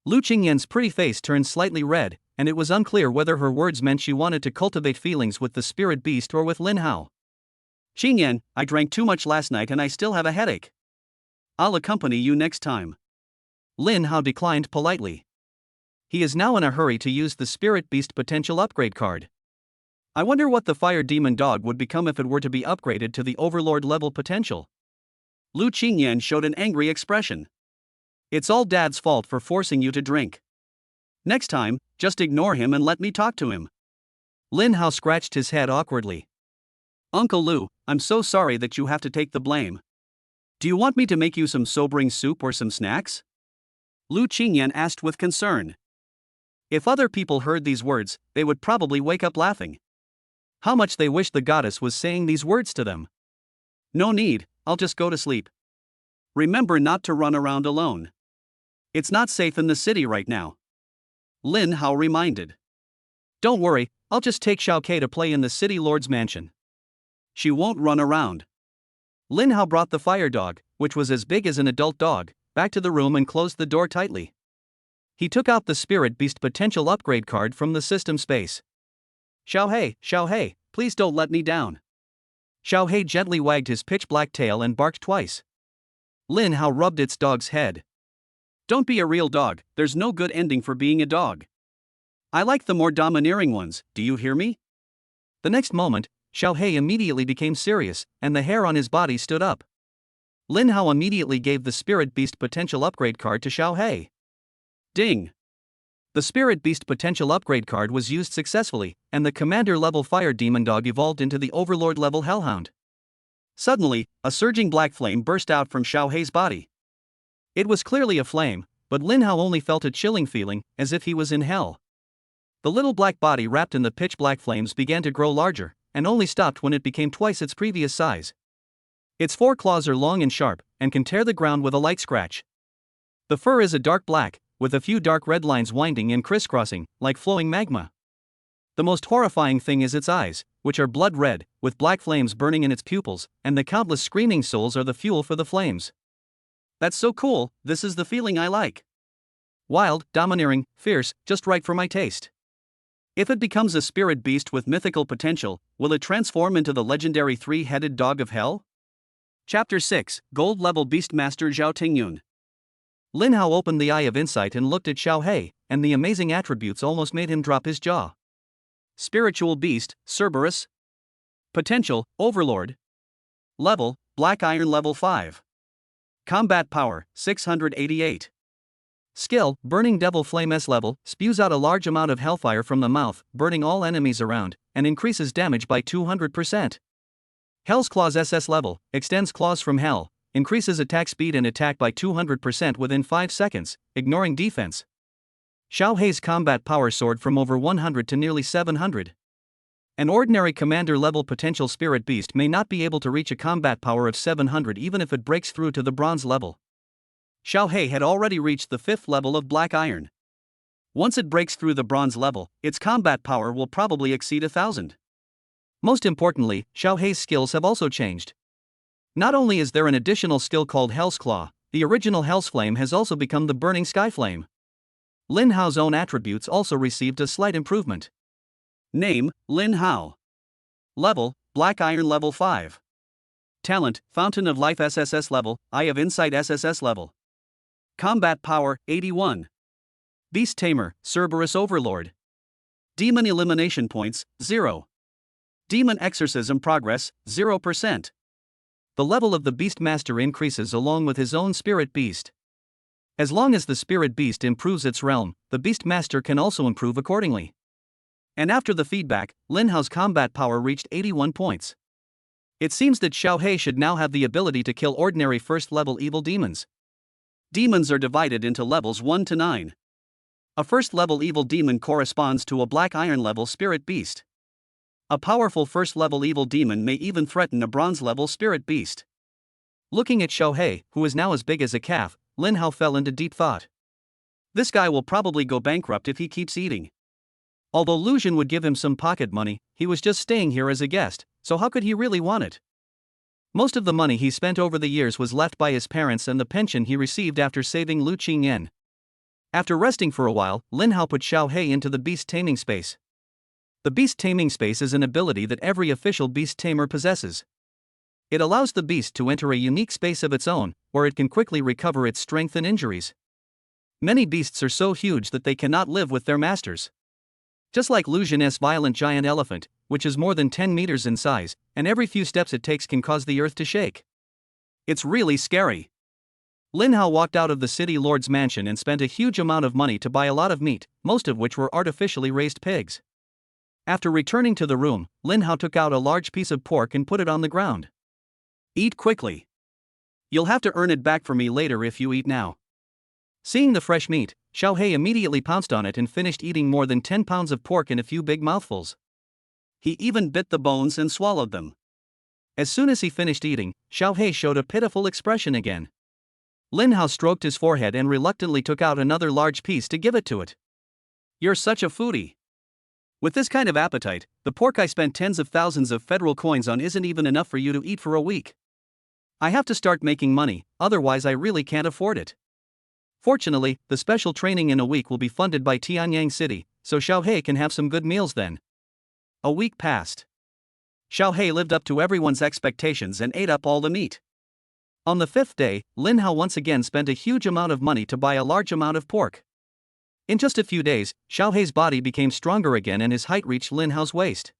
A: Lu Qingyan's pretty face turned slightly red, and it was unclear whether her words meant she wanted to cultivate feelings with the spirit beast or with Lin Hao. Qingyan, I drank too much last night and I still have a headache. I'll accompany you next time. Lin Hao declined politely. He is now in a hurry to use the spirit beast potential upgrade card. I wonder what the fire demon dog would become if it were to be upgraded to the overlord level potential. Lu Qingyan showed an angry expression. It's all Dad's fault for forcing you to drink. Next time, just ignore him and let me talk to him. Lin Hao scratched his head awkwardly. Uncle Lu, I'm so sorry that you have to take the blame. Do you want me to make you some sobering soup or some snacks? Lu Qingyan asked with concern. If other people heard these words, they would probably wake up laughing. How much they wished the goddess was saying these words to them. No need, I'll just go to sleep. Remember not to run around alone. It's not safe in the city right now. Lin Hao reminded. Don't worry, I'll just take Xiao Kei to play in the city lord's mansion. She won't run around. Lin Hao brought the fire dog, which was as big as an adult dog, back to the room and closed the door tightly. He took out the spirit beast potential upgrade card from the system space. Xiao Hei, please don't let me down. Xiao Hei gently wagged his pitch-black tail and barked twice. Lin Hao rubbed its dog's head. Don't be a real dog, there's no good ending for being a dog. I like the more domineering ones, do you hear me? The next moment, Xiao Hei immediately became serious, and the hair on his body stood up. Lin Hao immediately gave the spirit beast potential upgrade card to Xiao Hei. Ding! The Spirit Beast potential upgrade card was used successfully, and the Commander-level Fire Demon Dog evolved into the Overlord-level Hellhound. Suddenly, a surging black flame burst out from Xiao Hei's body. It was clearly a flame, but Lin Hao only felt a chilling feeling, as if he was in hell. The little black body wrapped in the pitch-black flames began to grow larger, and only stopped when it became twice its previous size. Its four claws are long and sharp, and can tear the ground with a light scratch. The fur is a dark black, with a few dark red lines winding and crisscrossing, like flowing magma. The most horrifying thing is its eyes, which are blood red, with black flames burning in its pupils, and the countless screaming souls are the fuel for the flames. That's so cool, this is the feeling I like. Wild, domineering, fierce, just right for my taste. If it becomes a spirit beast with mythical potential, will it transform into the legendary three-headed dog of hell? Chapter 6, Gold-level Beastmaster Zhao Tingyun. Lin Hao opened the Eye of Insight and looked at Xiao Hei, and the amazing attributes almost made him drop his jaw. Spiritual Beast, Cerberus. Potential, Overlord. Level, Black Iron level 5. Combat Power, 688. Skill, Burning Devil Flame S level, spews out a large amount of hellfire from the mouth, burning all enemies around, and increases damage by 200%. Hell's Claws SS level, extends claws from hell, increases attack speed and attack by 200% within 5 seconds, ignoring defense. Xiao Hei's combat power soared from over 100 to nearly 700. An ordinary commander-level potential spirit beast may not be able to reach a combat power of 700 even if it breaks through to the bronze level. Xiao Hei had already reached the 5th level of Black Iron. Once it breaks through the bronze level, its combat power will probably exceed 1,000. Most importantly, Xiao Hei's skills have also changed. Not only is there an additional skill called Hell's Claw, the original Hell's Flame has also become the Burning Sky Flame. Lin Hao's own attributes also received a slight improvement. Name, Lin Hao. Level, Black Iron level 5. Talent, Fountain of Life SSS level, Eye of Insight SSS level. Combat Power, 81. Beast Tamer, Cerberus Overlord. Demon Elimination Points, 0. Demon Exorcism Progress, 0%. The level of the Beastmaster increases along with his own spirit beast. As long as the spirit beast improves its realm, the beast master can also improve accordingly. And after the feedback, Lin Hao's combat power reached 81 points. It seems that Xiao He should now have the ability to kill ordinary first-level evil demons. Demons are divided into levels 1 to 9. A first-level evil demon corresponds to a black iron-level spirit beast. A powerful first-level evil demon may even threaten a bronze-level spirit beast. Looking at Xiao He, who is now as big as a calf, Lin Hao fell into deep thought. This guy will probably go bankrupt if he keeps eating. Although Lu Xun would give him some pocket money, he was just staying here as a guest, so how could he really want it? Most of the money he spent over the years was left by his parents and the pension he received after saving Lu Qingyan. After resting for a while, Lin Hao put Xiao He into the beast taming space. The beast taming space is an ability that every official beast tamer possesses. It allows the beast to enter a unique space of its own, where it can quickly recover its strength and injuries. Many beasts are so huge that they cannot live with their masters. Just like Lu Xun's violent giant elephant, which is more than 10 meters in size, and every few steps it takes can cause the earth to shake. It's really scary. Lin Hao walked out of the city lord's mansion and spent a huge amount of money to buy a lot of meat, most of which were artificially raised pigs. After returning to the room, Lin Hao took out a large piece of pork and put it on the ground. Eat quickly. You'll have to earn it back for me later if you eat now. Seeing the fresh meat, Xiao He immediately pounced on it and finished eating more than 10 pounds of pork in a few big mouthfuls. He even bit the bones and swallowed them. As soon as he finished eating, Xiao He showed a pitiful expression again. Lin Hao stroked his forehead and reluctantly took out another large piece to give it to it. You're such a foodie. With this kind of appetite, the pork I spent tens of thousands of federal coins on isn't even enough for you to eat for a week. I have to start making money, otherwise I really can't afford it. Fortunately, the special training in a week will be funded by Tianyang City, so Xiao He can have some good meals then. A week passed. Xiao He lived up to everyone's expectations and ate up all the meat. On the 5th day, Lin Hao once again spent a huge amount of money to buy a large amount of pork. In just a few days, Xiao He's body became stronger again and his height reached Lin Hao's waist.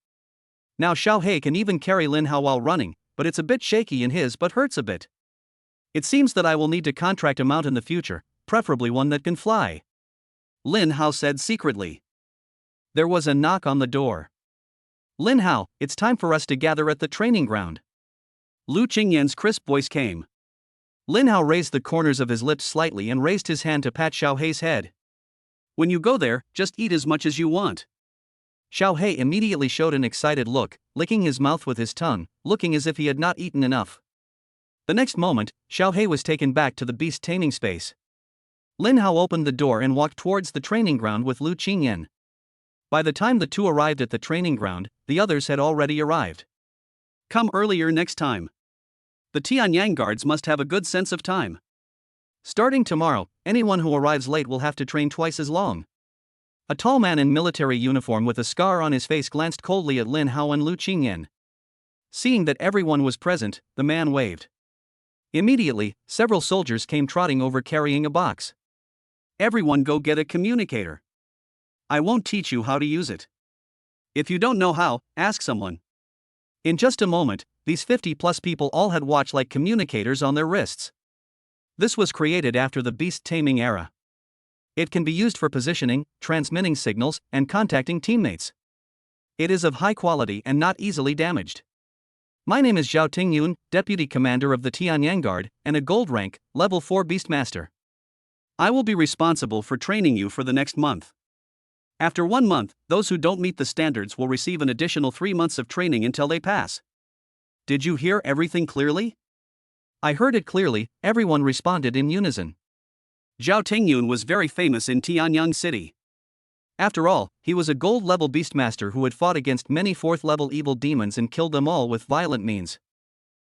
A: Now Xiao He can even carry Lin Hao while running, but it's a bit shaky in his but hurts a bit. It seems that I will need to contract a mount in the future, preferably one that can fly. Lin Hao said secretly. There was a knock on the door. Lin Hao, it's time for us to gather at the training ground. Lu Qingyan's crisp voice came. Lin Hao raised the corners of his lips slightly and raised his hand to pat Xiao He's head. When you go there, just eat as much as you want. Xiao He immediately showed an excited look, licking his mouth with his tongue, looking as if he had not eaten enough. The next moment, Xiao He was taken back to the beast taming space. Lin Hao opened the door and walked towards the training ground with Lu Qingyan. By the time the two arrived at the training ground, the others had already arrived. Come earlier next time. The Tianyang guards must have a good sense of time. Starting tomorrow, anyone who arrives late will have to train twice as long. A tall man in military uniform with a scar on his face glanced coldly at Lin Hao and Lu Qingyan. Seeing that everyone was present, the man waved. Immediately, several soldiers came trotting over carrying a box. Everyone go get a communicator. I won't teach you how to use it. If you don't know how, ask someone. In just a moment, these 50-plus people all had watch-like communicators on their wrists. This was created after the beast taming era. It can be used for positioning, transmitting signals, and contacting teammates. It is of high quality and not easily damaged. My name is Zhao Tingyun, Deputy Commander of the Tianyang Guard, and a gold rank, level 4 Beastmaster. I will be responsible for training you for the next month. After 1 month, those who don't meet the standards will receive an additional 3 months of training until they pass. Did you hear everything clearly? I heard it clearly, everyone responded in unison. Zhao Tingyun was very famous in Tianyang City. After all, he was a gold-level beastmaster who had fought against many 4th-level evil demons and killed them all with violent means.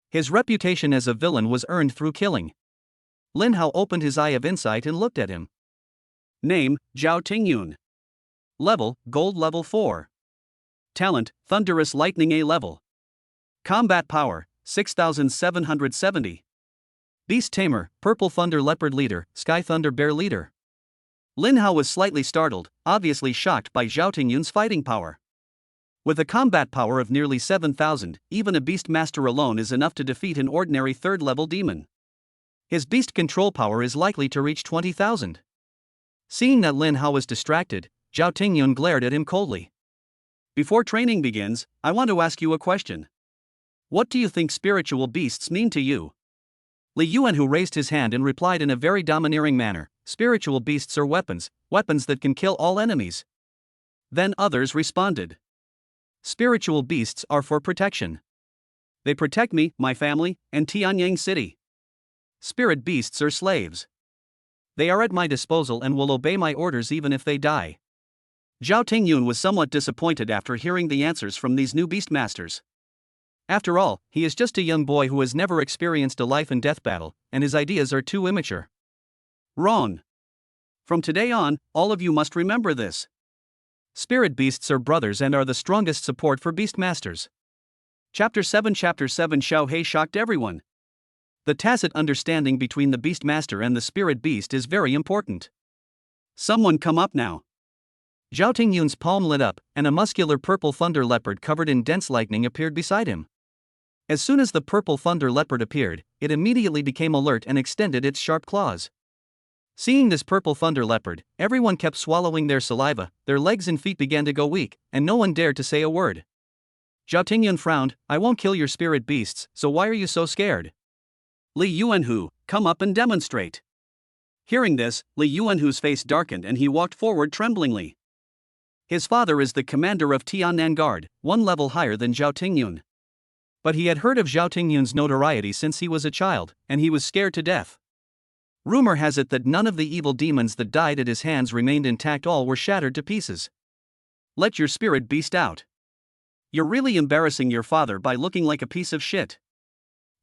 A: His reputation as a villain was earned through killing. Lin Hao opened his eye of insight and looked at him. Name, Zhao Tingyun. Level, Gold level 4. Talent, Thunderous Lightning A level. Combat power, 6,770. Beast Tamer, Purple Thunder Leopard Leader, Sky Thunder Bear Leader. Lin Hao was slightly startled, obviously shocked by Zhao Tingyun's fighting power. With a combat power of nearly 7,000, even a Beastmaster alone is enough to defeat an ordinary 3rd-level demon. His beast control power is likely to reach 20,000. Seeing that Lin Hao was distracted, Zhao Tingyun glared at him coldly. Before training begins, I want to ask you a question. What do you think spiritual beasts mean to you? Li Yuanhu raised his hand and replied in a very domineering manner, spiritual beasts are weapons, weapons that can kill all enemies. Then others responded. Spiritual beasts are for protection. They protect me, my family, and Tianyang City. Spirit beasts are slaves. They are at my disposal and will obey my orders even if they die. Zhao Tingyun was somewhat disappointed after hearing the answers from these new beastmasters. After all, he is just a young boy who has never experienced a life and death battle, and his ideas are too immature. Wrong. From today on, all of you must remember this. Spirit beasts are brothers and are the strongest support for beastmasters. Chapter 7 Xiao Hei shocked everyone. The tacit understanding between the beastmaster and the spirit beast is very important. Someone come up now. Zhao Tingyun's palm lit up, and a muscular purple thunder leopard covered in dense lightning appeared beside him. As soon as the purple thunder leopard appeared, it immediately became alert and extended its sharp claws. Seeing this purple thunder leopard, everyone kept swallowing their saliva, their legs and feet began to go weak, and no one dared to say a word. Zhao Tingyun frowned, I won't kill your spirit beasts, so why are you so scared? Li Yuanhu, come up and demonstrate. Hearing this, Li Yuanhu's face darkened and he walked forward tremblingly. His father is the commander of Tiannan Guard, one level higher than Zhao Tingyun. But he had heard of Zhao Tingyun's notoriety since he was a child, and he was scared to death. Rumor has it that none of the evil demons that died at his hands remained intact, all were shattered to pieces. Let your spirit beast out. You're really embarrassing your father by looking like a piece of shit.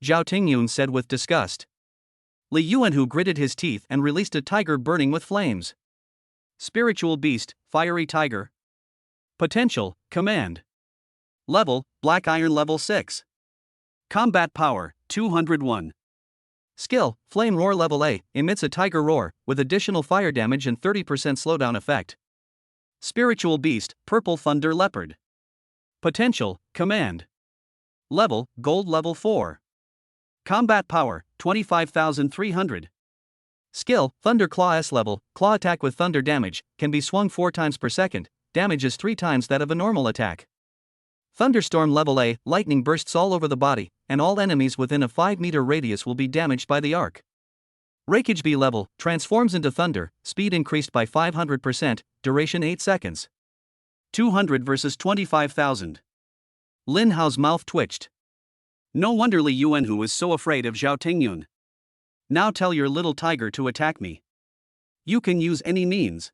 A: Zhao Tingyun said with disgust. Li Yuanhu gritted his teeth and released a tiger burning with flames. Spiritual beast, fiery tiger. Potential, command. Level, black iron level 6. Combat power, 201. Skill, flame roar level A, emits a tiger roar, with additional fire damage and 30% slowdown effect. Spiritual beast, purple thunder leopard. Potential, command. Level, gold level 4. Combat power, 25,300. Skill, Thunder Claw S level, claw attack with thunder damage, can be swung 4 times per second, damage is 3 times that of a normal attack. Thunderstorm level A, lightning bursts all over the body, and all enemies within a 5-meter radius will be damaged by the arc. Rakeage B level, transforms into thunder, speed increased by 500%, duration 8 seconds. 200 versus 25,000. Lin Hao's mouth twitched. No wonder Li Yuanhu was so afraid of Zhao Tingyun. Now tell your little tiger to attack me. You can use any means.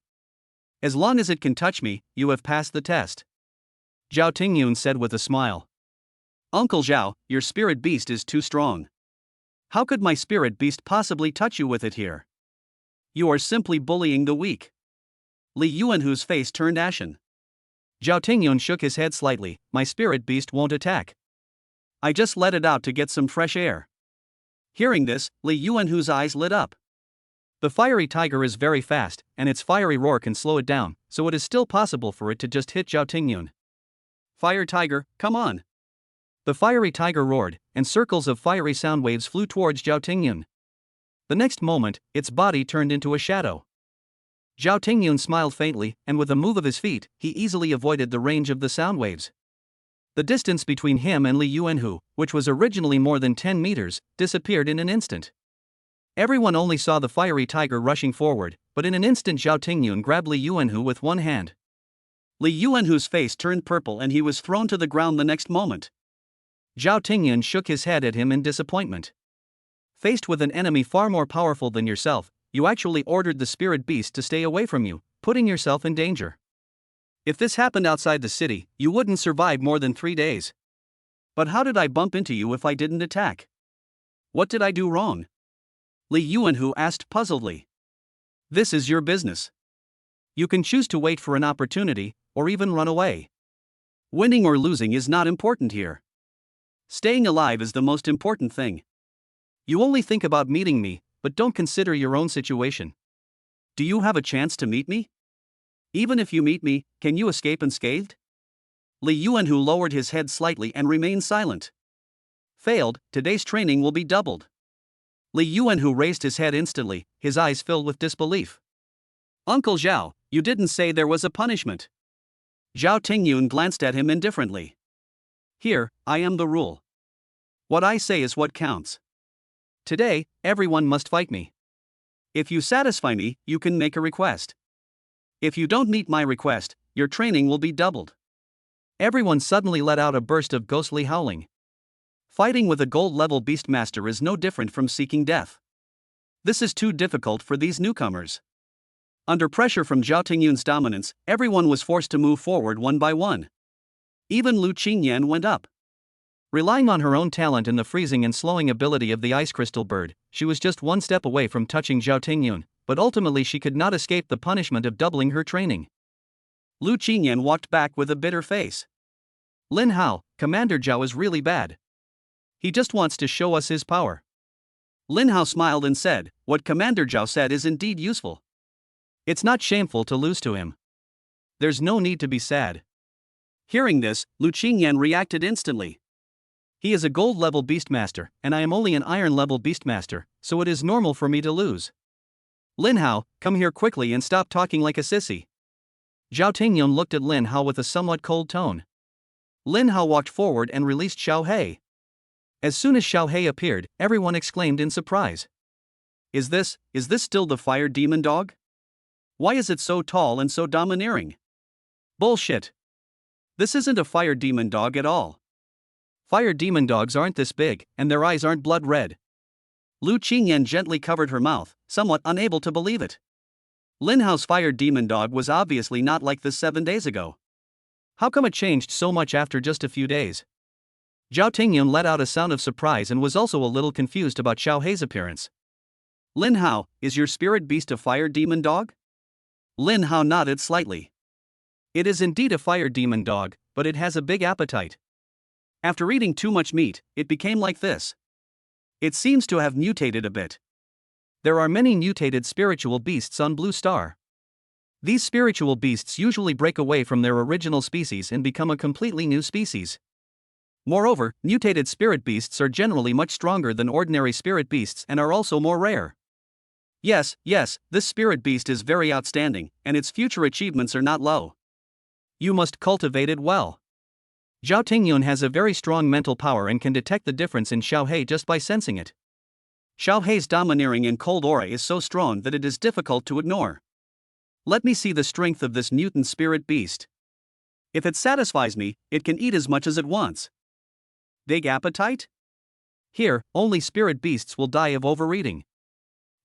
A: As long as it can touch me, you have passed the test. Zhao Tingyun said with a smile. Uncle Zhao, your spirit beast is too strong. How could my spirit beast possibly touch you with it here? You are simply bullying the weak. Li Yuanhu's face turned ashen. Zhao Tingyun shook his head slightly, my spirit beast won't attack. I just let it out to get some fresh air. Hearing this, Li Yuanhu's eyes lit up. The fiery tiger is very fast, and its fiery roar can slow it down, so it is still possible for it to just hit Zhao Tingyun. Fire tiger, come on. The fiery tiger roared, and circles of fiery sound waves flew towards Zhao Tingyun. The next moment, its body turned into a shadow. Zhao Tingyun smiled faintly, and with a move of his feet, he easily avoided the range of the sound waves. The distance between him and Li Yuanhu, which was originally more than 10 meters, disappeared in an instant. Everyone only saw the fiery tiger rushing forward, but in an instant Zhao Tingyun grabbed Li Yuanhu with one hand. Li Yuanhu's face turned purple and he was thrown to the ground the next moment. Zhao Tingyun shook his head at him in disappointment. Faced with an enemy far more powerful than yourself, you actually ordered the spirit beast to stay away from you, putting yourself in danger. If this happened outside the city, you wouldn't survive more than 3 days. But how did I bump into you if I didn't attack? What did I do wrong? Li Yuanhu asked puzzledly. This is your business. You can choose to wait for an opportunity, or even run away. Winning or losing is not important here. Staying alive is the most important thing. You only think about meeting me, but don't consider your own situation. Do you have a chance to meet me? Even if you meet me, can you escape unscathed? Li Yuanhu lowered his head slightly and remained silent. Failed, today's training will be doubled. Li Yuanhu raised his head instantly, his eyes filled with disbelief. Uncle Zhao, you didn't say there was a punishment. Zhao Tingyun glanced at him indifferently. Here, I am the rule. What I say is what counts. Today, everyone must fight me. If you satisfy me, you can make a request. If you don't meet my request, your training will be doubled. Everyone suddenly let out a burst of ghostly howling. Fighting with a gold-level beastmaster is no different from seeking death. This is too difficult for these newcomers. Under pressure from Zhao Tingyun's dominance, everyone was forced to move forward one by one. Even Lu Qingyan went up. Relying on her own talent and the freezing and slowing ability of the ice crystal bird, she was just one step away from touching Zhao Tingyun, but ultimately she could not escape the punishment of doubling her training. Lu Qingyan walked back with a bitter face. Lin Hao, Commander Zhao is really bad. He just wants to show us his power. Lin Hao smiled and said, what Commander Zhao said is indeed useful. It's not shameful to lose to him. There's no need to be sad. Hearing this, Lu Qingyan reacted instantly. He is a gold-level beastmaster, and I am only an iron-level beastmaster, so it is normal for me to lose. Lin Hao, come here quickly and stop talking like a sissy. Zhao Tingyun looked at Lin Hao with a somewhat cold tone. Lin Hao walked forward and released Xiao He. As soon as Xiao He appeared, everyone exclaimed in surprise. Is this still the fire demon dog? Why is it so tall and so domineering? Bullshit. This isn't a fire demon dog at all. Fire demon dogs aren't this big, and their eyes aren't blood red. Lu Qingyan gently covered her mouth, somewhat unable to believe it. Lin Hao's fire demon dog was obviously not like this 7 days ago. How come it changed so much after just a few days? Zhao Tingyun let out a sound of surprise and was also a little confused about Xiao Hei's appearance. Lin Hao, is your spirit beast a fire demon dog? Lin Hao nodded slightly. It is indeed a fire demon dog, but it has a big appetite. After eating too much meat, it became like this. It seems to have mutated a bit. There are many mutated spiritual beasts on Blue Star. These spiritual beasts usually break away from their original species and become a completely new species. Moreover, mutated spirit beasts are generally much stronger than ordinary spirit beasts and are also more rare. Yes, this spirit beast is very outstanding, and its future achievements are not low. You must cultivate it well. Zhao Tingyun has a very strong mental power and can detect the difference in Xiao He just by sensing it. Xiao Hei's domineering and cold aura is so strong that it is difficult to ignore. Let me see the strength of this mutant spirit beast. If it satisfies me, it can eat as much as it wants. Big appetite? Here, only spirit beasts will die of overeating.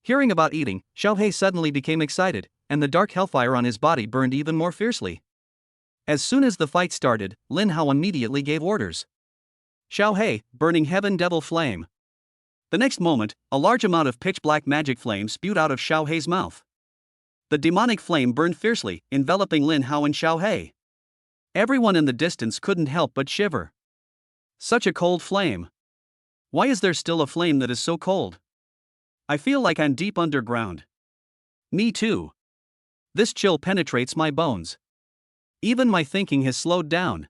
A: Hearing about eating, Xiao He suddenly became excited, and the dark hellfire on his body burned even more fiercely. As soon as the fight started, Lin Hao immediately gave orders. Xiao He, burning heaven devil flame. The next moment, a large amount of pitch-black magic flame spewed out of Xiao Hei's mouth. The demonic flame burned fiercely, enveloping Lin Hao and Xiao He. Everyone in the distance couldn't help but shiver. Such a cold flame. Why is there still a flame that is so cold? I feel like I'm deep underground. Me too. This chill penetrates my bones. Even my thinking has slowed down.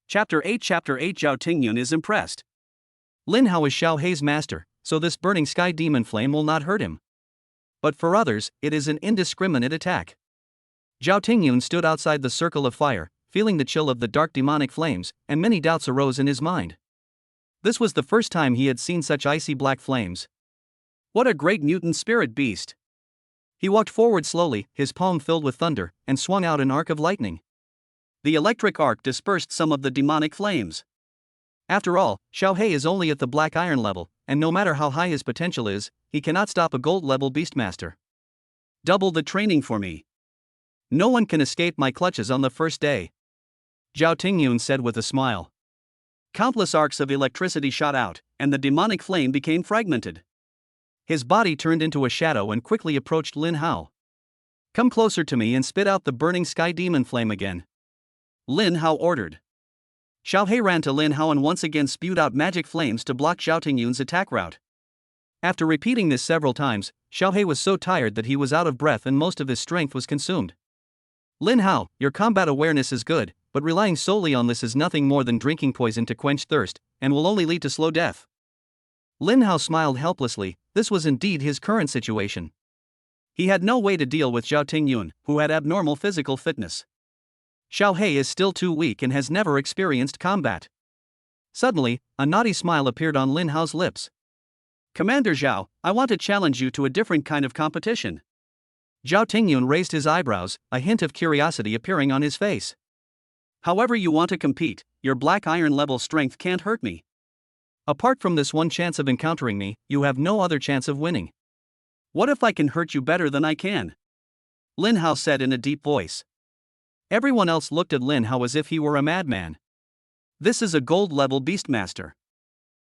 A: Chapter 8 Zhao Tingyun is impressed. Lin Hao is Xiao Hei's master, so this burning sky demon flame will not hurt him. But for others, it is an indiscriminate attack. Zhao Tingyun stood outside the circle of fire, feeling the chill of the dark demonic flames, and many doubts arose in his mind. This was the first time he had seen such icy black flames. What a great mutant spirit beast! He walked forward slowly, his palm filled with thunder, and swung out an arc of lightning. The electric arc dispersed some of the demonic flames. After all, Xiao He is only at the black iron level, and no matter how high his potential is, he cannot stop a gold-level beastmaster. Double the training for me. No one can escape my clutches on the first day. Zhao Tingyun said with a smile. Countless arcs of electricity shot out, and the demonic flame became fragmented. His body turned into a shadow and quickly approached Lin Hao. Come closer to me and spit out the burning sky demon flame again. Lin Hao ordered. Xiao He ran to Lin Hao and once again spewed out magic flames to block Zhao Tingyun's attack route. After repeating this several times, Xiao He was so tired that he was out of breath and most of his strength was consumed. Lin Hao, your combat awareness is good, but relying solely on this is nothing more than drinking poison to quench thirst, and will only lead to slow death. Lin Hao smiled helplessly, this was indeed his current situation. He had no way to deal with Zhao Tingyun, who had abnormal physical fitness. Xiao He is still too weak and has never experienced combat. Suddenly, a naughty smile appeared on Lin Hao's lips. Commander Zhao, I want to challenge you to a different kind of competition. Zhao Tingyun raised his eyebrows, a hint of curiosity appearing on his face. However you want to compete, your black iron level strength can't hurt me. Apart from this one chance of encountering me, you have no other chance of winning. What if I can hurt you better than I can? Lin Hao said in a deep voice. Everyone else looked at Lin Hao as if he were a madman. This is a gold-level beastmaster.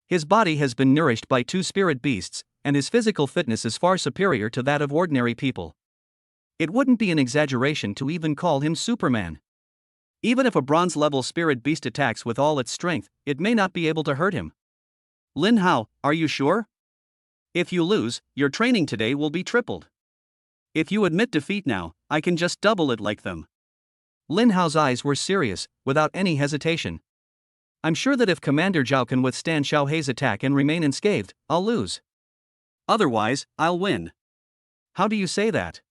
A: His body has been nourished by 2 spirit beasts, and his physical fitness is far superior to that of ordinary people. It wouldn't be an exaggeration to even call him Superman. Even if a bronze-level spirit beast attacks with all its strength, it may not be able to hurt him. Lin Hao, are you sure? If you lose, your training today will be tripled. If you admit defeat now, I can just double it like them. Lin Hao's eyes were serious, without any hesitation. I'm sure that if Commander Zhao can withstand Xiao He's attack and remain unscathed, I'll lose. Otherwise, I'll win. How do you say that?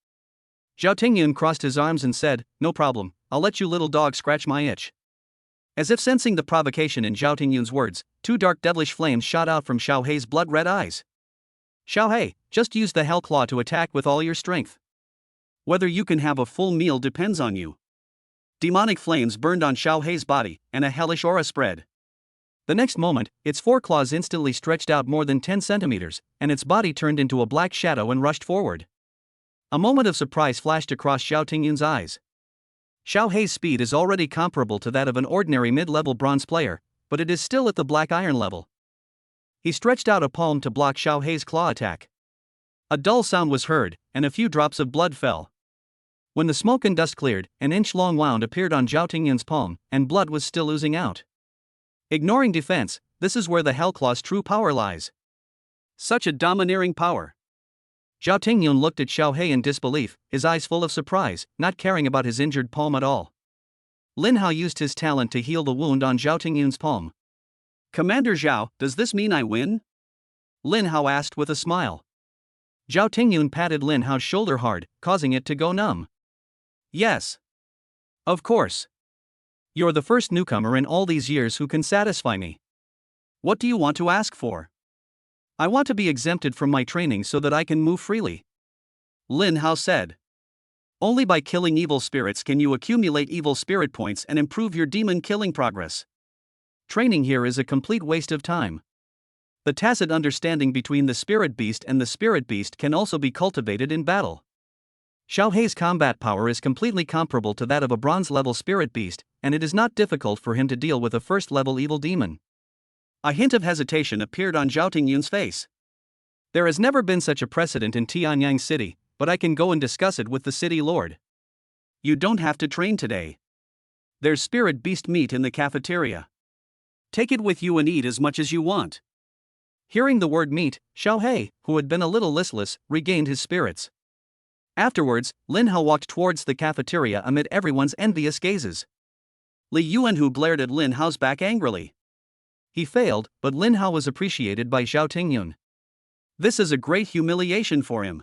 A: Zhao Tingyun crossed his arms and said, no problem, I'll let you little dog scratch my itch. As if sensing the provocation in Zhao Tingyun's words, 2 dark devilish flames shot out from Xiao He's blood-red eyes. Xiao He, just use the Hell Claw to attack with all your strength. Whether you can have a full meal depends on you. Demonic flames burned on Xiao He's body, and a hellish aura spread. The next moment, its 4 claws instantly stretched out more than 10 centimeters, and its body turned into a black shadow and rushed forward. A moment of surprise flashed across Zhao Tingyun's eyes. Xiao He's speed is already comparable to that of an ordinary mid-level bronze player, but it is still at the black iron level. He stretched out a palm to block Xiao He's claw attack. A dull sound was heard, and a few drops of blood fell. When the smoke and dust cleared, an inch-long wound appeared on Zhao Tingyun's palm, and blood was still oozing out. Ignoring defense, this is where the Hellclaw's true power lies. Such a domineering power. Zhao Tingyun looked at Xiao He in disbelief, his eyes full of surprise, not caring about his injured palm at all. Lin Hao used his talent to heal the wound on Zhao Tingyun's palm. Commander Zhao, does this mean I win? Lin Hao asked with a smile. Zhao Tingyun patted Lin Hao's shoulder hard, causing it to go numb. Yes. Of course. You're the first newcomer in all these years who can satisfy me. What do you want to ask for? I want to be exempted from my training so that I can move freely. Lin Hao said. Only by killing evil spirits can you accumulate evil spirit points and improve your demon killing progress. Training here is a complete waste of time. The tacit understanding between the spirit beast and the spirit beast can also be cultivated in battle. Xiao He's combat power is completely comparable to that of a bronze-level spirit beast, and it is not difficult for him to deal with a first-level evil demon. A hint of hesitation appeared on Zhao Tingyun's face. There has never been such a precedent in Tianyang City, but I can go and discuss it with the city lord. You don't have to train today. There's spirit beast meat in the cafeteria. Take it with you and eat as much as you want. Hearing the word meat, Xiao He, who had been a little listless, regained his spirits. Afterwards, Lin Hao walked towards the cafeteria amid everyone's envious gazes. Li Yuanhu glared at Lin Hao's back angrily. He failed, but Lin Hao was appreciated by Zhao Tingyun. This is a great humiliation for him.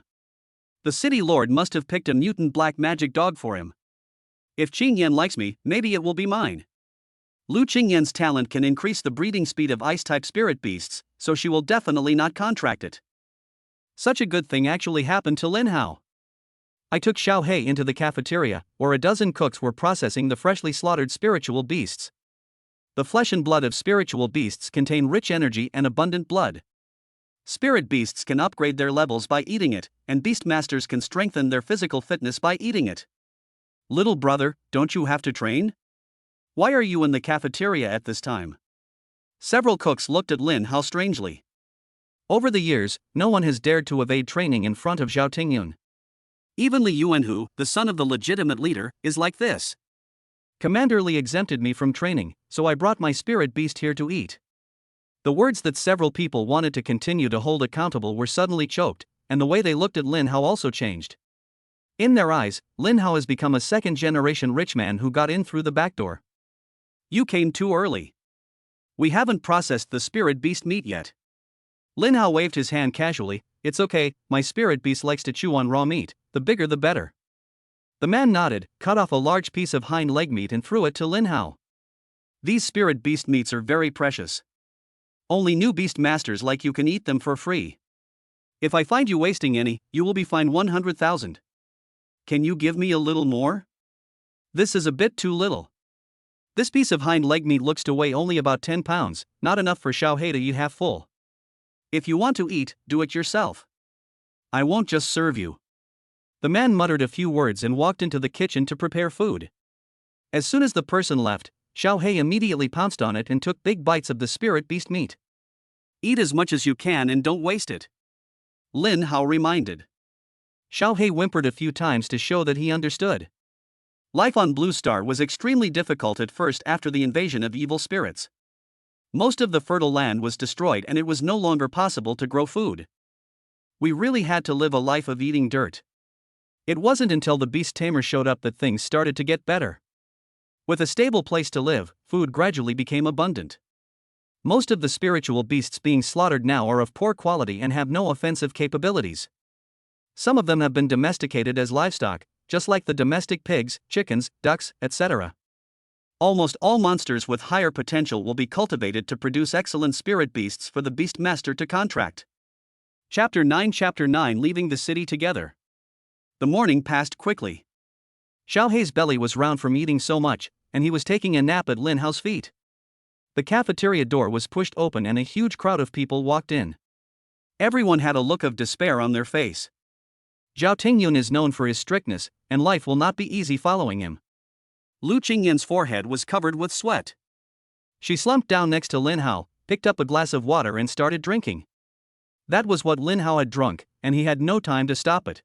A: The city lord must have picked a mutant black magic dog for him. If Qingyan likes me, maybe it will be mine. Lu Qingyan's talent can increase the breeding speed of ice-type spirit beasts, so she will definitely not contract it. Such a good thing actually happened to Lin Hao. I took Xiao He into the cafeteria, where a dozen cooks were processing the freshly slaughtered spiritual beasts. The flesh and blood of spiritual beasts contain rich energy and abundant blood. Spirit beasts can upgrade their levels by eating it, and beast masters can strengthen their physical fitness by eating it. Little brother, don't you have to train? Why are you in the cafeteria at this time? Several cooks looked at Lin Hao strangely. Over the years, no one has dared to evade training in front of Zhao Tingyun. Even Li Yuanhu, the son of the legitimate leader, is like this. Commander Li exempted me from training, so I brought my spirit beast here to eat. The words that several people wanted to continue to hold accountable were suddenly choked, and the way they looked at Lin Hao also changed. In their eyes, Lin Hao has become a second-generation rich man who got in through the back door. You came too early. We haven't processed the spirit beast meat yet. Lin Hao waved his hand casually, it's okay, my spirit beast likes to chew on raw meat, the bigger the better. The man nodded, cut off a large piece of hind leg meat and threw it to Lin Hao. These spirit beast meats are very precious. Only new beast masters like you can eat them for free. If I find you wasting any, you will be fined 100,000. Can you give me a little more? This is a bit too little. This piece of hind leg meat looks to weigh only about 10 pounds, not enough for Xiao He to eat half full. If you want to eat, do it yourself. I won't just serve you. The man muttered a few words and walked into the kitchen to prepare food. As soon as the person left, Xiao He immediately pounced on it and took big bites of the spirit beast meat. Eat as much as you can and don't waste it. Lin Hao reminded. Xiao He whimpered a few times to show that he understood. Life on Blue Star was extremely difficult at first after the invasion of evil spirits. Most of the fertile land was destroyed and it was no longer possible to grow food. We really had to live a life of eating dirt. It wasn't until the beast tamer showed up that things started to get better. With a stable place to live, food gradually became abundant. Most of the spiritual beasts being slaughtered now are of poor quality and have no offensive capabilities. Some of them have been domesticated as livestock, just like the domestic pigs, chickens, ducks, etc. Almost all monsters with higher potential will be cultivated to produce excellent spirit beasts for the beast master to contract. Chapter 9 Leaving the city together. The morning passed quickly. Xiao He's belly was round from eating so much, and he was taking a nap at Lin Hao's feet. The cafeteria door was pushed open and a huge crowd of people walked in. Everyone had a look of despair on their face. Zhao Tingyun is known for his strictness, and life will not be easy following him. Lu Qingyan's forehead was covered with sweat. She slumped down next to Lin Hao, picked up a glass of water and started drinking. That was what Lin Hao had drunk, and he had no time to stop it.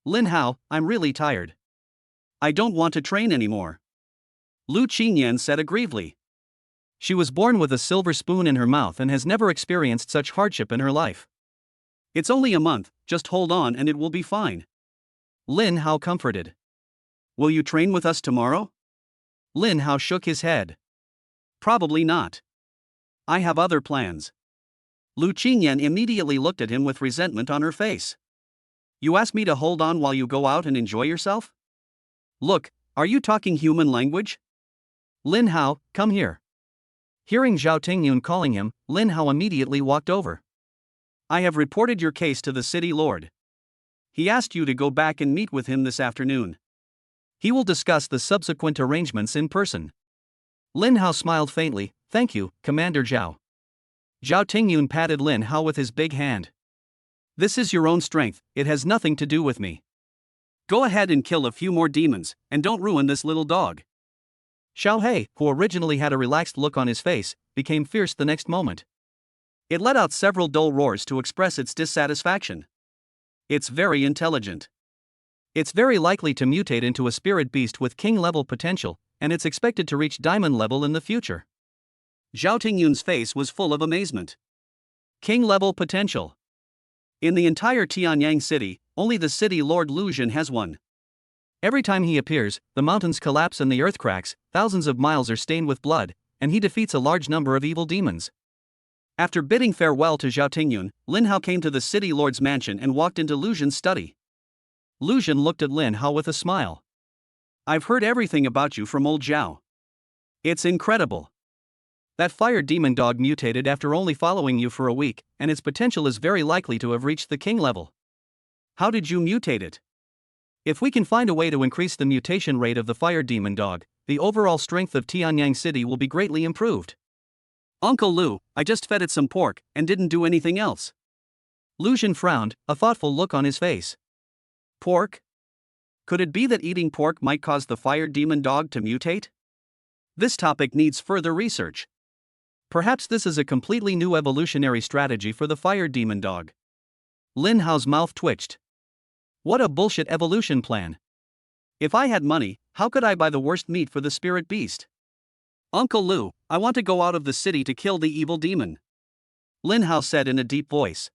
A: Lin Hao, I'm really tired. I don't want to train anymore. Lu Qingyan said aggrievedly. She was born with a silver spoon in her mouth and has never experienced such hardship in her life. It's only a month, just hold on and it will be fine. Lin Hao comforted. Will you train with us tomorrow? Lin Hao shook his head. Probably not. I have other plans. Lu Qingyan immediately looked at him with resentment on her face. You ask me to hold on while you go out and enjoy yourself? Look, are you talking human language? Lin Hao, come here. Hearing Zhao Tingyun calling him, Lin Hao immediately walked over. I have reported your case to the city lord. He asked you to go back and meet with him this afternoon. He will discuss the subsequent arrangements in person. Lin Hao smiled faintly. Thank you, Commander Zhao. Zhao Tingyun patted Lin Hao with his big hand. This is your own strength, it has nothing to do with me. Go ahead and kill a few more demons, and don't ruin this little dog. Xiao He, who originally had a relaxed look on his face, became fierce the next moment. It let out several dull roars to express its dissatisfaction. It's very intelligent. It's very likely to mutate into a spirit beast with king-level potential, and it's expected to reach diamond level in the future. Zhao Tingyun's face was full of amazement. King-level potential. In the entire Tianyang city, only the city lord Lu Zhen has one. Every time he appears, the mountains collapse and the earth cracks, thousands of miles are stained with blood, and he defeats a large number of evil demons. After bidding farewell to Zhao Tingyun, Lin Hao came to the city lord's mansion and walked into Lu Zhen's study. Lu Zhen looked at Lin Hao with a smile. I've heard everything about you from old Zhao. It's incredible. That fire demon dog mutated after only following you for a week, and its potential is very likely to have reached the king level. How did you mutate it? If we can find a way to increase the mutation rate of the fire demon dog, the overall strength of Tianyang City will be greatly improved. Uncle Lu, I just fed it some pork, and didn't do anything else. Lu Zhen frowned, a thoughtful look on his face. Pork? Could it be that eating pork might cause the fire demon dog to mutate? This topic needs further research. Perhaps this is a completely new evolutionary strategy for the fire demon dog. Lin Hao's mouth twitched. What a bullshit evolution plan. If I had money, how could I buy the worst meat for the spirit beast? Uncle Lu, I want to go out of the city to kill the evil demon. Lin Hao said in a deep voice.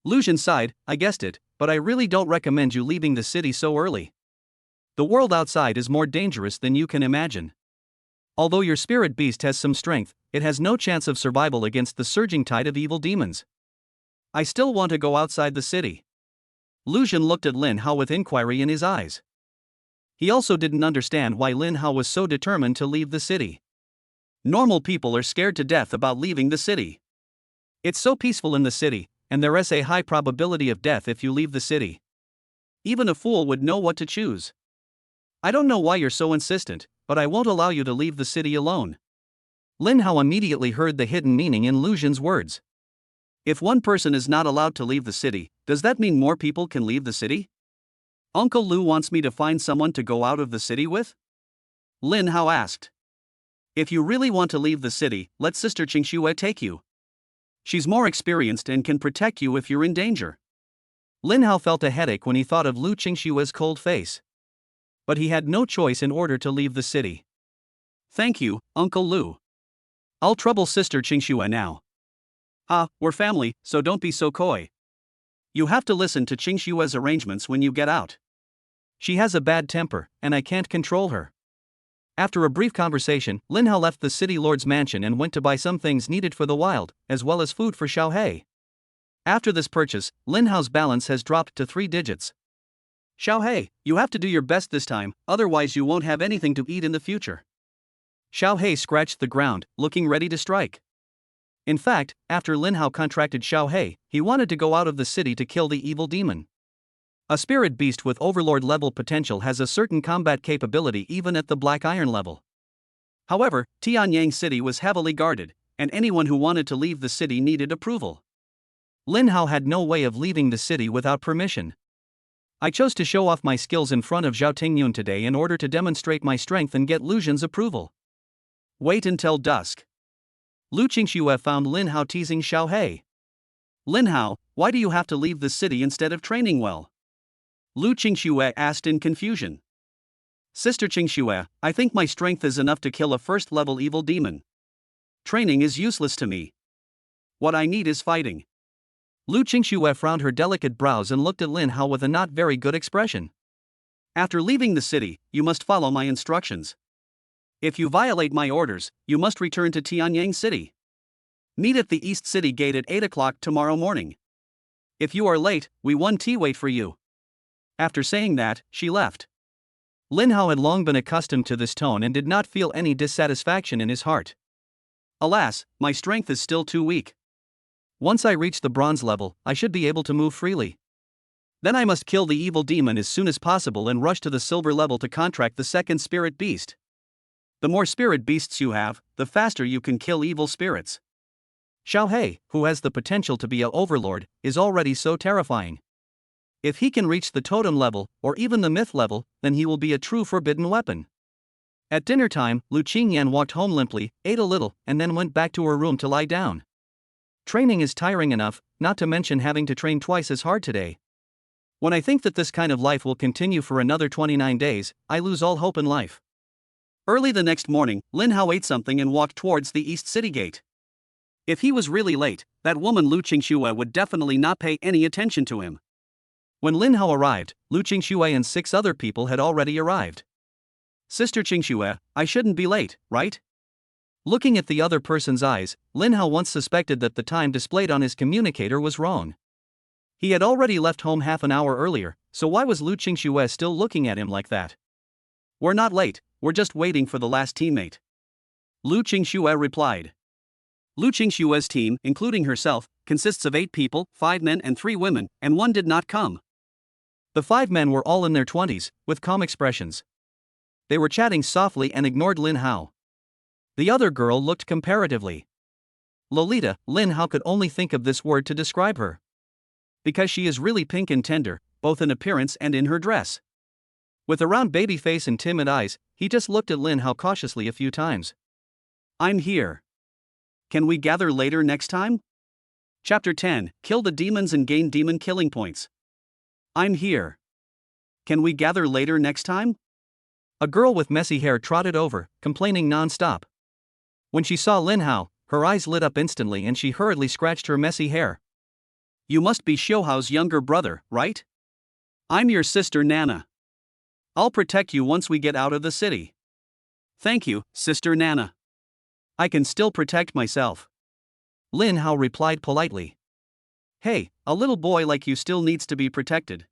A: Lu Zhen sighed, I guessed it, but I really don't recommend you leaving the city so early. The world outside is more dangerous than you can imagine. Although your spirit beast has some strength, it has no chance of survival against the surging tide of evil demons. I still want to go outside the city. Lu Xun looked at Lin Hao with inquiry in his eyes. He also didn't understand why Lin Hao was so determined to leave the city. Normal people are scared to death about leaving the city. It's so peaceful in the city, and there is a high probability of death if you leave the city. Even a fool would know what to choose. I don't know why you're so insistent, but I won't allow you to leave the city alone. Lin Hao immediately heard the hidden meaning in Lu Xun's words. If one person is not allowed to leave the city, does that mean more people can leave the city? Uncle Lu wants me to find someone to go out of the city with? Lin Hao asked. If you really want to leave the city, let Sister Qingxue take you. She's more experienced and can protect you if you're in danger. Lin Hao felt a headache when he thought of Lu Qingxue's cold face. But he had no choice in order to leave the city. Thank you, Uncle Lu. I'll trouble Sister Qingxue now. We're family, so don't be so coy. You have to listen to Qingxue's arrangements when you get out. She has a bad temper, and I can't control her. After a brief conversation, Lin Hao left the city lord's mansion and went to buy some things needed for the wild, as well as food for Xiao Hei. After this purchase, Lin Hao's balance has dropped to 3 digits. Xiao Hei, you have to do your best this time, otherwise you won't have anything to eat in the future. Xiao Hei scratched the ground, looking ready to strike. In fact, after Lin Hao contracted Xiao Hei, he wanted to go out of the city to kill the evil demon. A spirit beast with overlord level potential has a certain combat capability even at the black iron level. However, Tianyang City was heavily guarded, and anyone who wanted to leave the city needed approval. Lin Hao had no way of leaving the city without permission. I chose to show off my skills in front of Zhao Tingyun today in order to demonstrate my strength and get Lu Xun's approval. Wait until dusk. Lu Qingxue found Lin Hao teasing Xiao Hei. Lin Hao, why do you have to leave the city instead of training well? Lu Qingxue asked in confusion. Sister Qingxue, I think my strength is enough to kill a first-level evil demon. Training is useless to me. What I need is fighting. Lu Qingxue frowned her delicate brows and looked at Lin Hao with a not very good expression. After leaving the city, you must follow my instructions. If you violate my orders, you must return to Tianyang City. Meet at the East City Gate at 8 o'clock tomorrow morning. If you are late, we won't wait for you. After saying that, she left. Lin Hao had long been accustomed to this tone and did not feel any dissatisfaction in his heart. Alas, my strength is still too weak. Once I reach the bronze level, I should be able to move freely. Then I must kill the evil demon as soon as possible and rush to the silver level to contract the second spirit beast. The more spirit beasts you have, the faster you can kill evil spirits. Xiao Hei, who has the potential to be a overlord, is already so terrifying. If he can reach the totem level, or even the myth level, then he will be a true forbidden weapon. At dinner time, Lu Qingyan walked home limply, ate a little, and then went back to her room to lie down. Training is tiring enough, not to mention having to train twice as hard today. When I think that this kind of life will continue for another 29 days, I lose all hope in life. Early the next morning, Lin Hao ate something and walked towards the East City Gate. If he was really late, that woman Lu Qingxue would definitely not pay any attention to him. When Lin Hao arrived, Lu Qingxue and 6 other people had already arrived. Sister Qingxue, I shouldn't be late, right? Looking at the other person's eyes, Lin Hao once suspected that the time displayed on his communicator was wrong. He had already left home half an hour earlier, so why was Lu Qingxue still looking at him like that? We're not late, we're just waiting for the last teammate. Lu Qingxue replied. Lu Qingxue's team, including herself, consists of 8 people, 5 men and 3 women, and 1 did not come. The 5 men were all in their 20s, with calm expressions. They were chatting softly and ignored Lin Hao. The other girl looked comparatively Lolita. Lin Hao could only think of this word to describe her. Because she is really pink and tender, both in appearance and in her dress. With a round baby face and timid eyes, he just looked at Lin Hao cautiously a few times. I'm here. Can we gather later next time? Chapter 10, Kill the demons and gain demon killing points. I'm here. Can we gather later next time? A girl with messy hair trotted over, complaining non-stop. When she saw Lin Hao, her eyes lit up instantly and she hurriedly scratched her messy hair. You must be Xiuhao's younger brother, right? I'm your sister Nana. I'll protect you once we get out of the city. Thank you, Sister Nana. I can still protect myself. Lin Hao replied politely. Hey, a little boy like you still needs to be protected.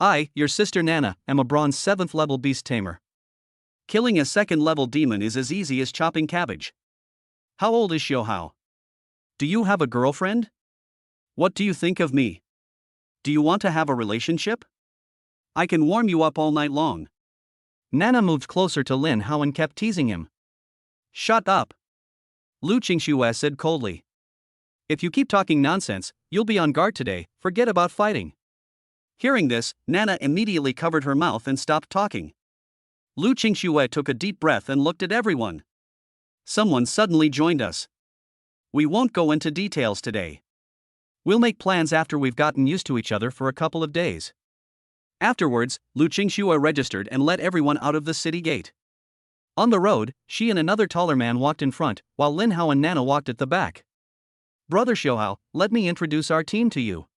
A: I, your sister Nana, am a bronze 7th level beast tamer. Killing a 2nd level demon is as easy as chopping cabbage. How old is Xiaohao? Do you have a girlfriend? What do you think of me? Do you want to have a relationship? I can warm you up all night long. Nana moved closer to Lin Hao and kept teasing him. Shut up. Lu Qingxue said coldly. If you keep talking nonsense, you'll be on guard today, forget about fighting. Hearing this, Nana immediately covered her mouth and stopped talking. Lu Qingxue took a deep breath and looked at everyone. Someone suddenly joined us. We won't go into details today. We'll make plans after we've gotten used to each other for a couple of days. Afterwards, Lu Qingxue registered and let everyone out of the city gate. On the road, she and another taller man walked in front, while Lin Hao and Nana walked at the back. Brother Xiaohao, let me introduce our team to you.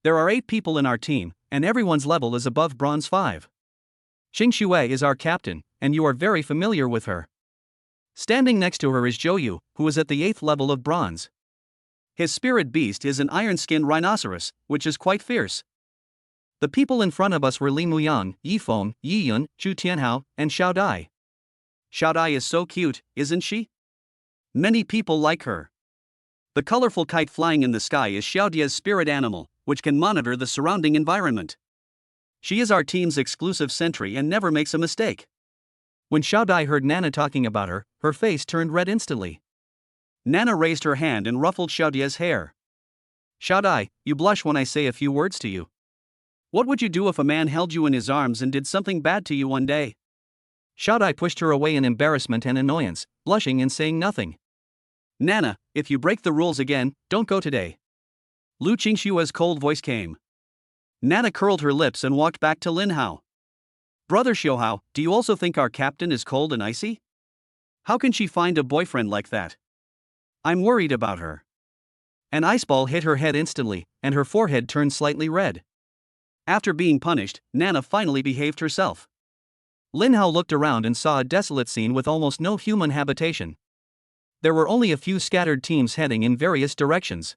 A: There are 8 people in our team, and everyone's level is above bronze 5. Qingxue is our captain, and you are very familiar with her. Standing next to her is Zhou, who is at the 8th level of bronze. His spirit beast is an iron-skinned rhinoceros, which is quite fierce. The people in front of us were Li Muyang, Yi Feng, Yi Yun, Zhu Tianhao, and Xiao Dai. Xiao Dai is so cute, isn't she? Many people like her. The colorful kite flying in the sky is Xiao Dia's spirit animal, which can monitor the surrounding environment. She is our team's exclusive sentry and never makes a mistake. When Xiao Dai heard Nana talking about her, her face turned red instantly. Nana raised her hand and ruffled Xiao Dia's hair. Xiao Dai, you blush when I say a few words to you. What would you do if a man held you in his arms and did something bad to you one day? Xiao Dai pushed her away in embarrassment and annoyance, blushing and saying nothing. Nana, if you break the rules again, don't go today. Lu Qingxue's cold voice came. Nana curled her lips and walked back to Lin Hao. Brother Xiaohao, do you also think our captain is cold and icy? How can she find a boyfriend like that? I'm worried about her. An ice ball hit her head instantly, and her forehead turned slightly red. After being punished, Nana finally behaved herself. Lin Hao looked around and saw a desolate scene with almost no human habitation. There were only a few scattered teams heading in various directions.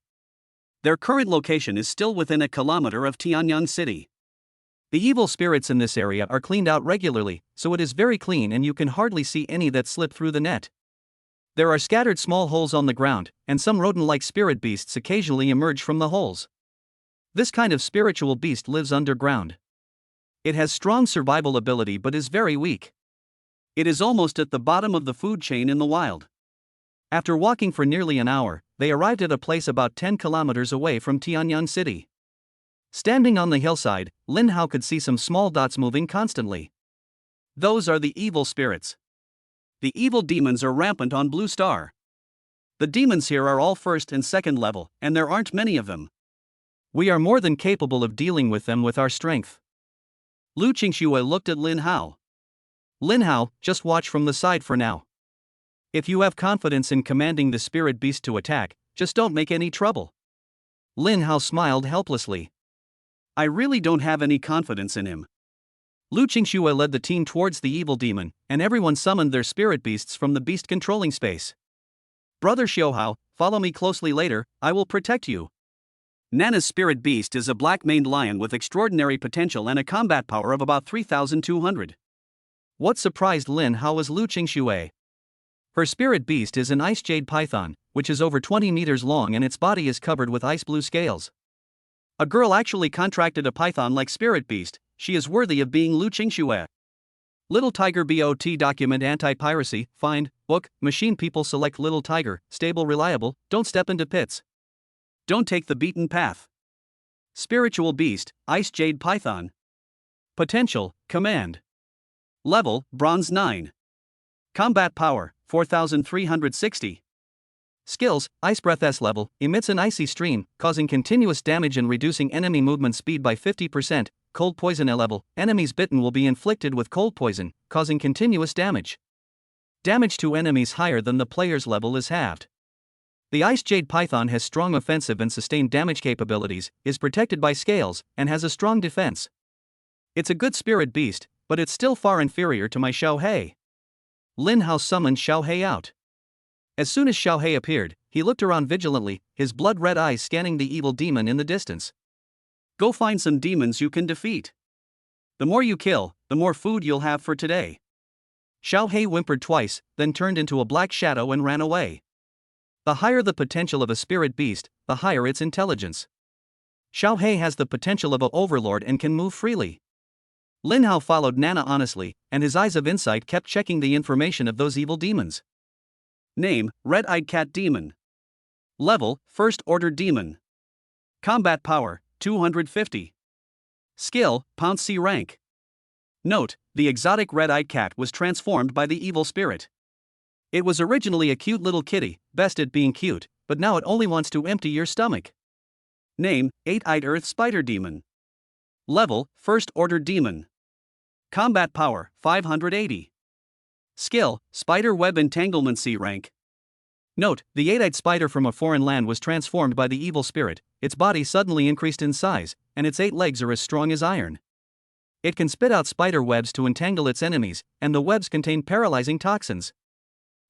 A: Their current location is still within a kilometer of Tianyang City. The evil spirits in this area are cleaned out regularly, so it is very clean and you can hardly see any that slip through the net. There are scattered small holes on the ground, and some rodent-like spirit beasts occasionally emerge from the holes. This kind of spiritual beast lives underground. It has strong survival ability but is very weak. It is almost at the bottom of the food chain in the wild. After walking for nearly an hour, they arrived at a place about 10 kilometers away from Tianyang City. Standing on the hillside, Lin Hao could see some small dots moving constantly. Those are the evil spirits. The evil demons are rampant on Blue Star. The demons here are all 1st and 2nd level, and there aren't many of them. We are more than capable of dealing with them with our strength. Lu Qingxue looked at Lin Hao. Lin Hao, just watch from the side for now. If you have confidence in commanding the spirit beast to attack, just don't make any trouble. Lin Hao smiled helplessly. I really don't have any confidence in him. Lu Qingxue led the team towards the evil demon, and everyone summoned their spirit beasts from the beast controlling space. Brother Xiaohao, follow me closely later, I will protect you. Nana's spirit beast is a black-maned lion with extraordinary potential and a combat power of about 3,200. What surprised Lin Hao was Lu Qingxue. Her spirit beast is an ice jade python, which is over 20 meters long and its body is covered with ice blue scales. A girl actually contracted a python-like spirit beast, she is worthy of being Lu Qingxue. Little Tiger BOT document anti-piracy, find, book, machine people select Little Tiger, stable reliable, don't step into pits. Don't take the beaten path. Spiritual beast, ice jade python. Potential, command. Level, bronze 9. Combat power, 4,360. Skills, Ice Breath S level, emits an icy stream, causing continuous damage and reducing enemy movement speed by 50%. Cold Poison A level, enemies bitten will be inflicted with cold poison, causing continuous damage. Damage to enemies higher than the player's level is halved. The Ice Jade Python has strong offensive and sustained damage capabilities, is protected by scales, and has a strong defense. It's a good spirit beast, but it's still far inferior to my Xiao Hei. Lin Hao summoned Xiao Hei out. As soon as Xiao Hei appeared, he looked around vigilantly, his blood-red eyes scanning the evil demon in the distance. Go find some demons you can defeat. The more you kill, the more food you'll have for today. Xiao He whimpered twice, then turned into a black shadow and ran away. The higher the potential of a spirit beast, the higher its intelligence. Xiao He has the potential of an overlord and can move freely. Lin Hao followed Nana honestly, and his eyes of insight kept checking the information of those evil demons. Name: Red-Eyed Cat Demon. Level: First Order Demon. Combat Power: 250. Skill: Pound C rank. Note: the exotic red-eyed cat was transformed by the evil spirit. It was originally a cute little kitty, best at being cute, but now it only wants to empty your stomach. Name: Eight-Eyed Earth Spider Demon. Level: First Order Demon. Combat Power: 580. Skill: Spider Web Entanglement C rank. Note: the eight-eyed spider from a foreign land was transformed by the evil spirit, its body suddenly increased in size, and its 8 legs are as strong as iron. It can spit out spider webs to entangle its enemies, and the webs contain paralyzing toxins.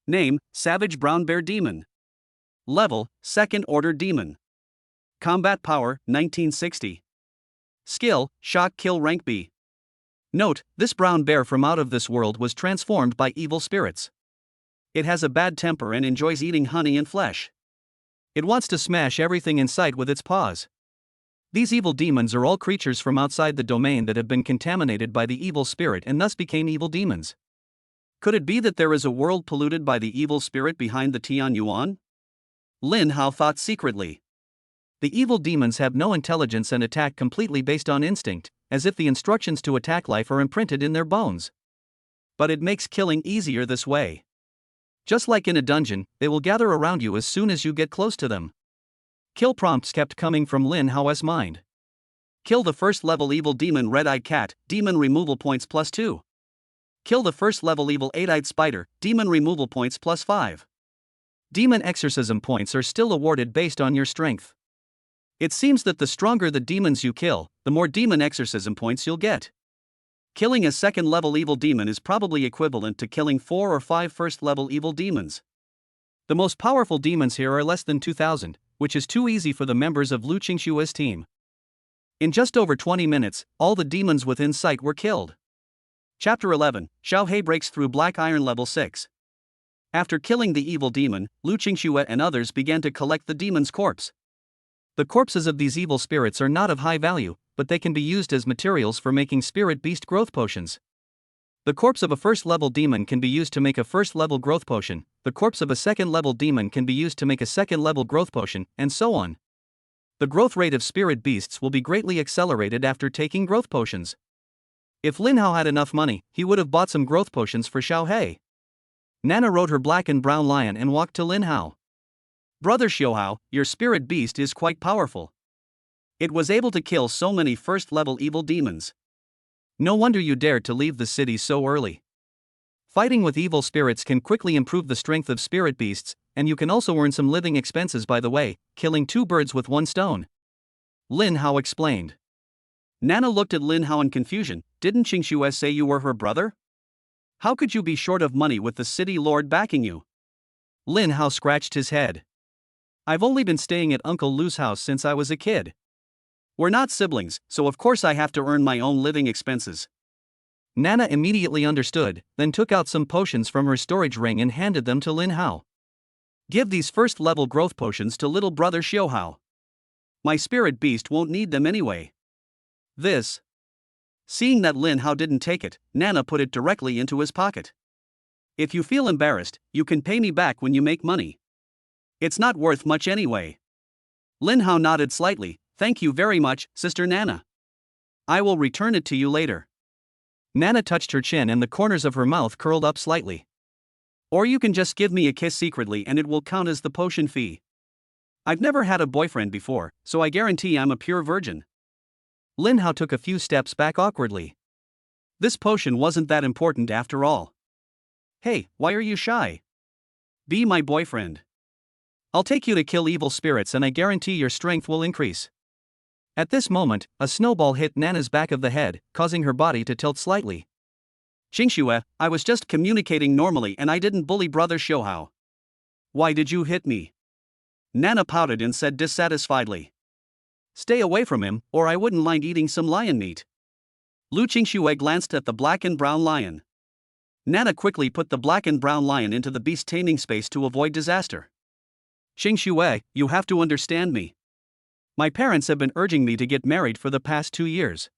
A: Name: Savage Brown Bear Demon. Level: Second Order Demon. Combat Power: 1960. Skill: Shock Kill rank B. Note: this brown bear from out of this world was transformed by evil spirits. It has a bad temper and enjoys eating honey and flesh. It wants to smash everything in sight with its paws. These evil demons are all creatures from outside the domain that have been contaminated by the evil spirit and thus became evil demons. Could it be that there is a world polluted by the evil spirit behind the Tian Yuan? Lin Hao thought secretly. The evil demons have no intelligence and attack completely based on instinct, as if the instructions to attack life are imprinted in their bones. But it makes killing easier this way. Just like in a dungeon, they will gather around you as soon as you get close to them. Kill prompts kept coming from Lin Hao's mind. Kill the first level evil demon Red-Eyed Cat, demon removal points +2. Kill the first level evil 8-eyed spider, demon removal points +5. Demon exorcism points are still awarded based on your strength. It seems that the stronger the demons you kill, the more demon exorcism points you'll get. Killing a second-level evil demon is probably equivalent to killing 4 or 5 first-level evil demons. The most powerful demons here are less than 2,000, which is too easy for the members of Lu Qingshua's team. In just over 20 minutes, all the demons within sight were killed. Chapter 11, Xiao He breaks through Black Iron Level 6. After killing the evil demon, Lu Qingxue and others began to collect the demon's corpse. The corpses of these evil spirits are not of high value, but they can be used as materials for making spirit beast growth potions. The corpse of a first-level demon can be used to make a first-level growth potion, the corpse of a second-level demon can be used to make a second-level growth potion, and so on. The growth rate of spirit beasts will be greatly accelerated after taking growth potions. If Lin Hao had enough money, he would have bought some growth potions for Xiao He. Nana rode her black and brown lion and walked to Lin Hao. Brother Xiaohao, your spirit beast is quite powerful. It was able to kill so many first-level evil demons. No wonder you dared to leave the city so early. Fighting with evil spirits can quickly improve the strength of spirit beasts, and you can also earn some living expenses by the way, killing 2 birds with 1 stone. Lin Hao explained. Nana looked at Lin Hao in confusion. Didn't Qingxue say you were her brother? How could you be short of money with the city lord backing you? Lin Hao scratched his head. I've only been staying at Uncle Lu's house since I was a kid. We're not siblings, so of course I have to earn my own living expenses. Nana immediately understood, then took out some potions from her storage ring and handed them to Lin Hao. Give these first-level growth potions to little brother Xiaohao. My spirit beast won't need them anyway. This. Seeing that Lin Hao didn't take it, Nana put it directly into his pocket. If you feel embarrassed, you can pay me back when you make money. It's not worth much anyway. Lin Hao nodded slightly. Thank you very much, Sister Nana. I will return it to you later. Nana touched her chin and the corners of her mouth curled up slightly. Or you can just give me a kiss secretly and it will count as the potion fee. I've never had a boyfriend before, so I guarantee I'm a pure virgin. Lin Hao took a few steps back awkwardly. This potion wasn't that important after all. Hey, why are you shy? Be my boyfriend. I'll take you to kill evil spirits and I guarantee your strength will increase. At this moment, a snowball hit Nana's back of the head, causing her body to tilt slightly. Qingxue, I was just communicating normally and I didn't bully brother Xiaohao. Why did you hit me? Nana pouted and said dissatisfiedly. Stay away from him, or I wouldn't mind eating some lion meat. Lu Qingxue glanced at the black and brown lion. Nana quickly put the black and brown lion into the beast taming space to avoid disaster. Qingxue, you have to understand me. My parents have been urging me to get married for the past 2 years.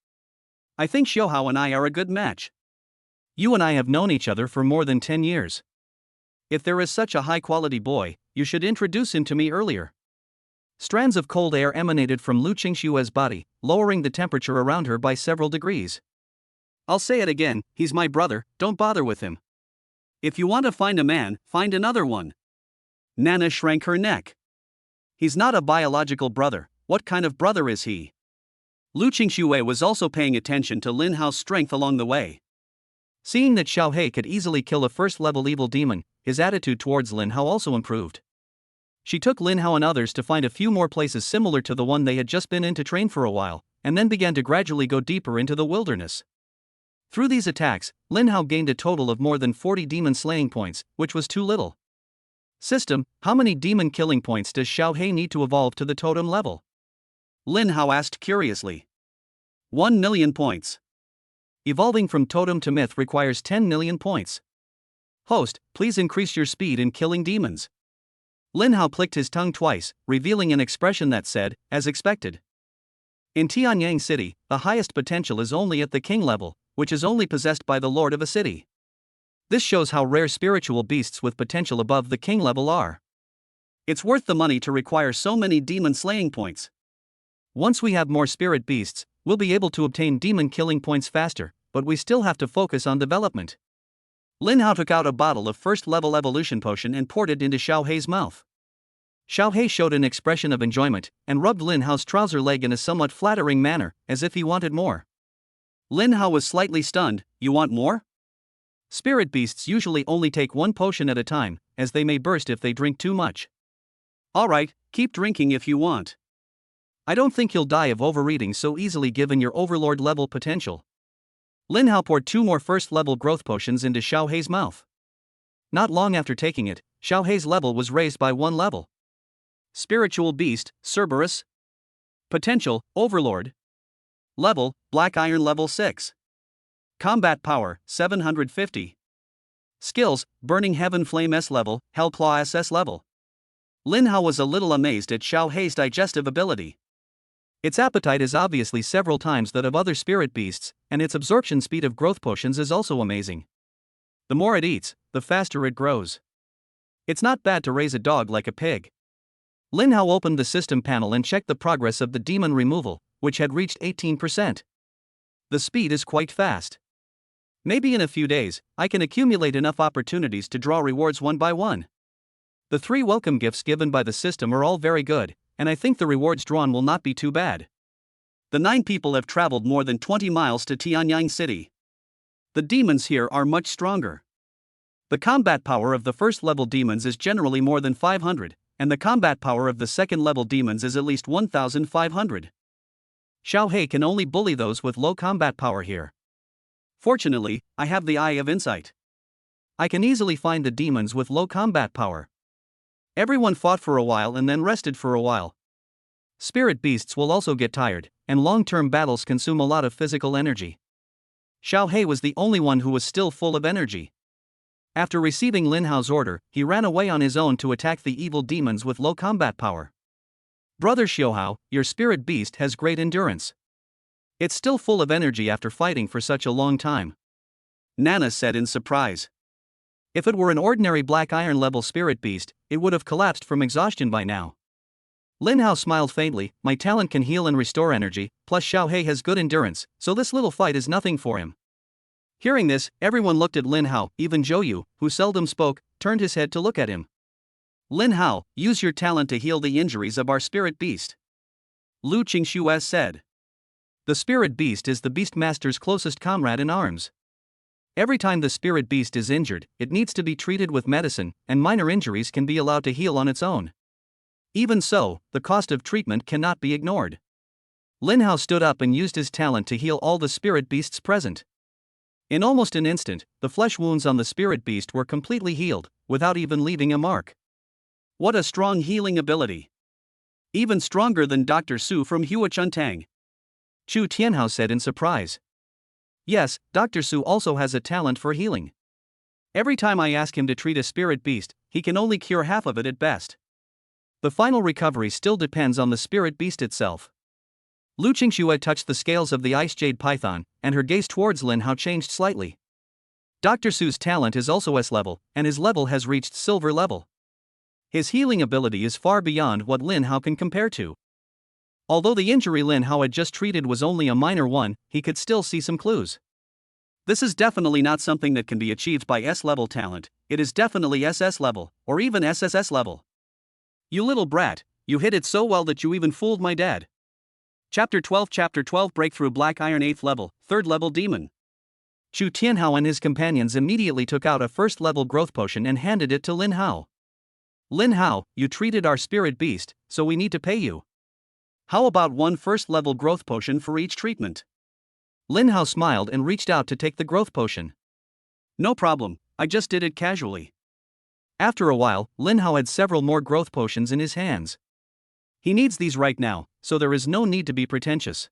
A: I think Xiaohao and I are a good match. You and I have known each other for more than 10 years. If there is such a high-quality boy, you should introduce him to me earlier. Strands of cold air emanated from Lu Qingxue's body, lowering the temperature around her by several degrees. I'll say it again, he's my brother, don't bother with him. If you want to find a man, find another one. Nana shrank her neck. He's not a biological brother, what kind of brother is he? Lu Qingxue was also paying attention to Lin Hao's strength along the way. Seeing that Xiao He could easily kill a first-level evil demon, his attitude towards Lin Hao also improved. She took Lin Hao and others to find a few more places similar to the one they had just been in to train for a while, and then began to gradually go deeper into the wilderness. Through these attacks, Lin Hao gained a total of more than 40 demon slaying points, which was too little. System, how many demon killing points does Xiao He need to evolve to the totem level? Lin Hao asked curiously. 1 million points. Evolving from totem to myth requires 10 million points. Host, please increase your speed in killing demons. Lin Hao clicked his tongue twice, revealing an expression that said, as expected. In Tianyang City, the highest potential is only at the king level, which is only possessed by the lord of a city. This shows how rare spiritual beasts with potential above the king level are. It's worth the money to require so many demon slaying points. Once we have more spirit beasts, we'll be able to obtain demon killing points faster, but we still have to focus on development. Lin Hao took out a bottle of first-level evolution potion and poured it into Xiao Hei's mouth. Xiao He showed an expression of enjoyment, and rubbed Lin Hao's trouser leg in a somewhat flattering manner, as if he wanted more. Lin Hao was slightly stunned. You want more? Spirit beasts usually only take one potion at a time, as they may burst if they drink too much. Alright, keep drinking if you want. I don't think you'll die of overeating so easily given your overlord level potential. Lin Hao poured 2 more first-level growth potions into Xiao Hei's mouth. Not long after taking it, Xiao Hei's level was raised by 1 level. Spiritual Beast, Cerberus. Potential, Overlord. Level, Black Iron level 6. Combat Power, 750. Skills, Burning Heaven Flame S level, Hellclaw SS level. Lin Hao was a little amazed at Xiao Hei's digestive ability. Its appetite is obviously several times that of other spirit beasts, and its absorption speed of growth potions is also amazing. The more it eats, the faster it grows. It's not bad to raise a dog like a pig. Lin Hao opened the system panel and checked the progress of the demon removal, which had reached 18%. The speed is quite fast. Maybe in a few days, I can accumulate enough opportunities to draw rewards one by one. The 3 welcome gifts given by the system are all very good, and I think the rewards drawn will not be too bad. The 9 people have traveled more than 20 miles to Tianyang City. The demons here are much stronger. The combat power of the first-level demons is generally more than 500, and the combat power of the second-level demons is at least 1,500. Xiao He can only bully those with low combat power here. Fortunately, I have the Eye of Insight. I can easily find the demons with low combat power. Everyone fought for a while and then rested for a while. Spirit beasts will also get tired, and long-term battles consume a lot of physical energy. Xiao He was the only one who was still full of energy. After receiving Lin Hao's order, he ran away on his own to attack the evil demons with low combat power. Brother Xiaohao, your spirit beast has great endurance. It's still full of energy after fighting for such a long time. Nana said in surprise. If it were an ordinary black iron level spirit beast, it would have collapsed from exhaustion by now. Lin Hao smiled faintly. My talent can heal and restore energy, plus Xiao He has good endurance, so this little fight is nothing for him. Hearing this, everyone looked at Lin Hao, even Zhou Yu, who seldom spoke, turned his head to look at him. Lin Hao, use your talent to heal the injuries of our spirit beast. Lu Qingxue said. The spirit beast is the beastmaster's closest comrade in arms. Every time the spirit beast is injured, it needs to be treated with medicine, and minor injuries can be allowed to heal on its own. Even so, the cost of treatment cannot be ignored. Lin Hao stood up and used his talent to heal all the spirit beasts present. In almost an instant, the flesh wounds on the spirit beast were completely healed, without even leaving a mark. What a strong healing ability. Even stronger than Dr. Su from Huachuntang. Chu Tianhao said in surprise. Yes, Dr. Su also has a talent for healing. Every time I ask him to treat a spirit beast, he can only cure half of it at best. The final recovery still depends on the spirit beast itself. Lu Qingxue touched the scales of the ice jade python, and her gaze towards Lin Hao changed slightly. Dr. Su's talent is also S level, and his level has reached silver level. His healing ability is far beyond what Lin Hao can compare to. Although the injury Lin Hao had just treated was only a minor one, he could still see some clues. This is definitely not something that can be achieved by S-level talent, it is definitely SS level, or even SSS level. You little brat, you hit it so well that you even fooled my dad. Chapter 12 Breakthrough Black Iron 8th level, 3rd level demon. Chu Tianhao and his companions immediately took out a 1st level growth potion and handed it to Lin Hao. Lin Hao, you treated our spirit beast, so we need to pay you. How about one 1st level growth potion for each treatment? Lin Hao smiled and reached out to take the growth potion. No problem, I just did it casually. After a while, Lin Hao had several more growth potions in his hands. He needs these right now, so there is no need to be pretentious.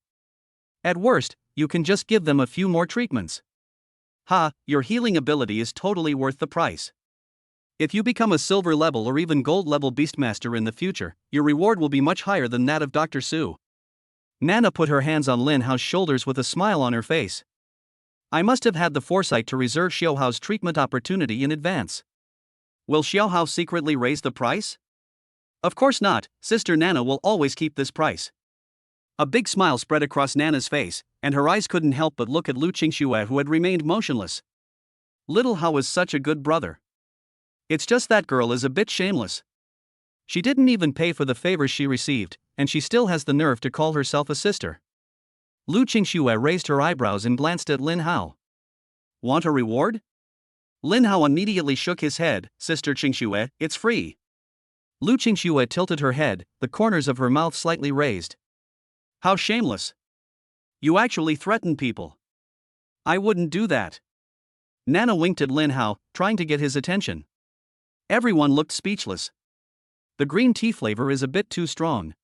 A: At worst, you can just give them a few more treatments. Ha, your healing ability is totally worth the price. If you become a silver level or even gold level beastmaster in the future, your reward will be much higher than that of Dr. Su. Nana put her hands on Lin Hao's shoulders with a smile on her face. I must have had the foresight to reserve Xiao Hao's treatment opportunity in advance. Will Xiao Hao secretly raise the price? Of course not, Sister Nana will always keep this price. A big smile spread across Nana's face, and her eyes couldn't help but look at Lu Qingxue, who had remained motionless. Little Hao is such a good brother. It's just that girl is a bit shameless. She didn't even pay for the favors she received, and she still has the nerve to call herself a sister. Lu Qingxue raised her eyebrows and glanced at Lin Hao. Want a reward? Lin Hao immediately shook his head. Sister Qingxue, it's free. Lu Qingxue tilted her head, the corners of her mouth slightly raised. How shameless. You actually threaten people. I wouldn't do that. Nana winked at Lin Hao, trying to get his attention. Everyone looked speechless. The green tea flavor is a bit too strong.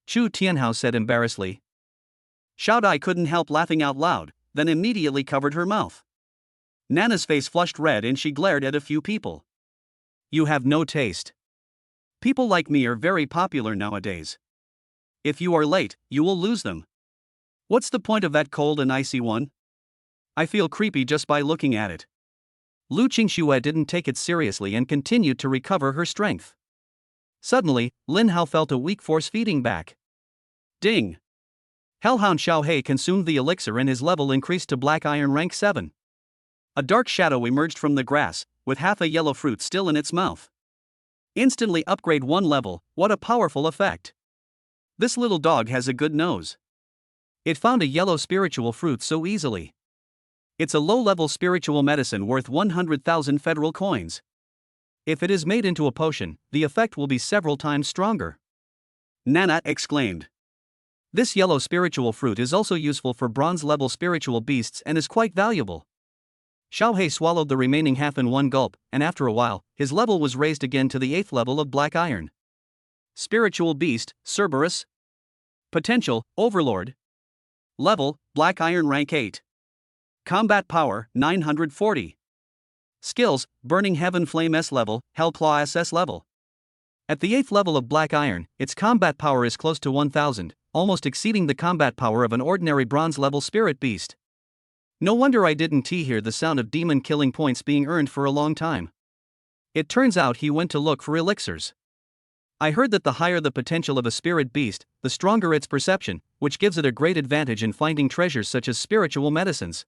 A: Chu Tianhao said embarrassedly. Xiao Dai couldn't help laughing out loud, then immediately covered her mouth. Nana's face flushed red and she glared at a few people. You have no taste. People like me are very popular nowadays. If you are late, you will lose them. What's the point of that cold and icy one? I feel creepy just by looking at it. Lu Qingxue didn't take it seriously and continued to recover her strength. Suddenly, Lin Hao felt a weak force feeding back. Ding! Hellhound Xiaohei consumed the elixir and his level increased to Black Iron rank 7. A dark shadow emerged from the grass, with half a yellow fruit still in its mouth. Instantly upgrade 1 level, what a powerful effect. This little dog has a good nose. It found a yellow spiritual fruit so easily. It's a low-level spiritual medicine worth 100,000 federal coins. If it is made into a potion, the effect will be several times stronger. Nana exclaimed. This yellow spiritual fruit is also useful for bronze-level spiritual beasts and is quite valuable. Xiaohei swallowed the remaining half in one gulp, and after a while, his level was raised again to the 8th level of Black Iron. Spiritual Beast, Cerberus. Potential, Overlord. Level, Black Iron rank 8. Combat Power, 940. Skills, Burning Heaven Flame S level, Hellclaw SS level. At the 8th level of Black Iron, its combat power is close to 1000, almost exceeding the combat power of an ordinary bronze-level spirit beast. No wonder I didn't hear the sound of demon killing points being earned for a long time. It turns out he went to look for elixirs. I heard that the higher the potential of a spirit beast, the stronger its perception, which gives it a great advantage in finding treasures such as spiritual medicines.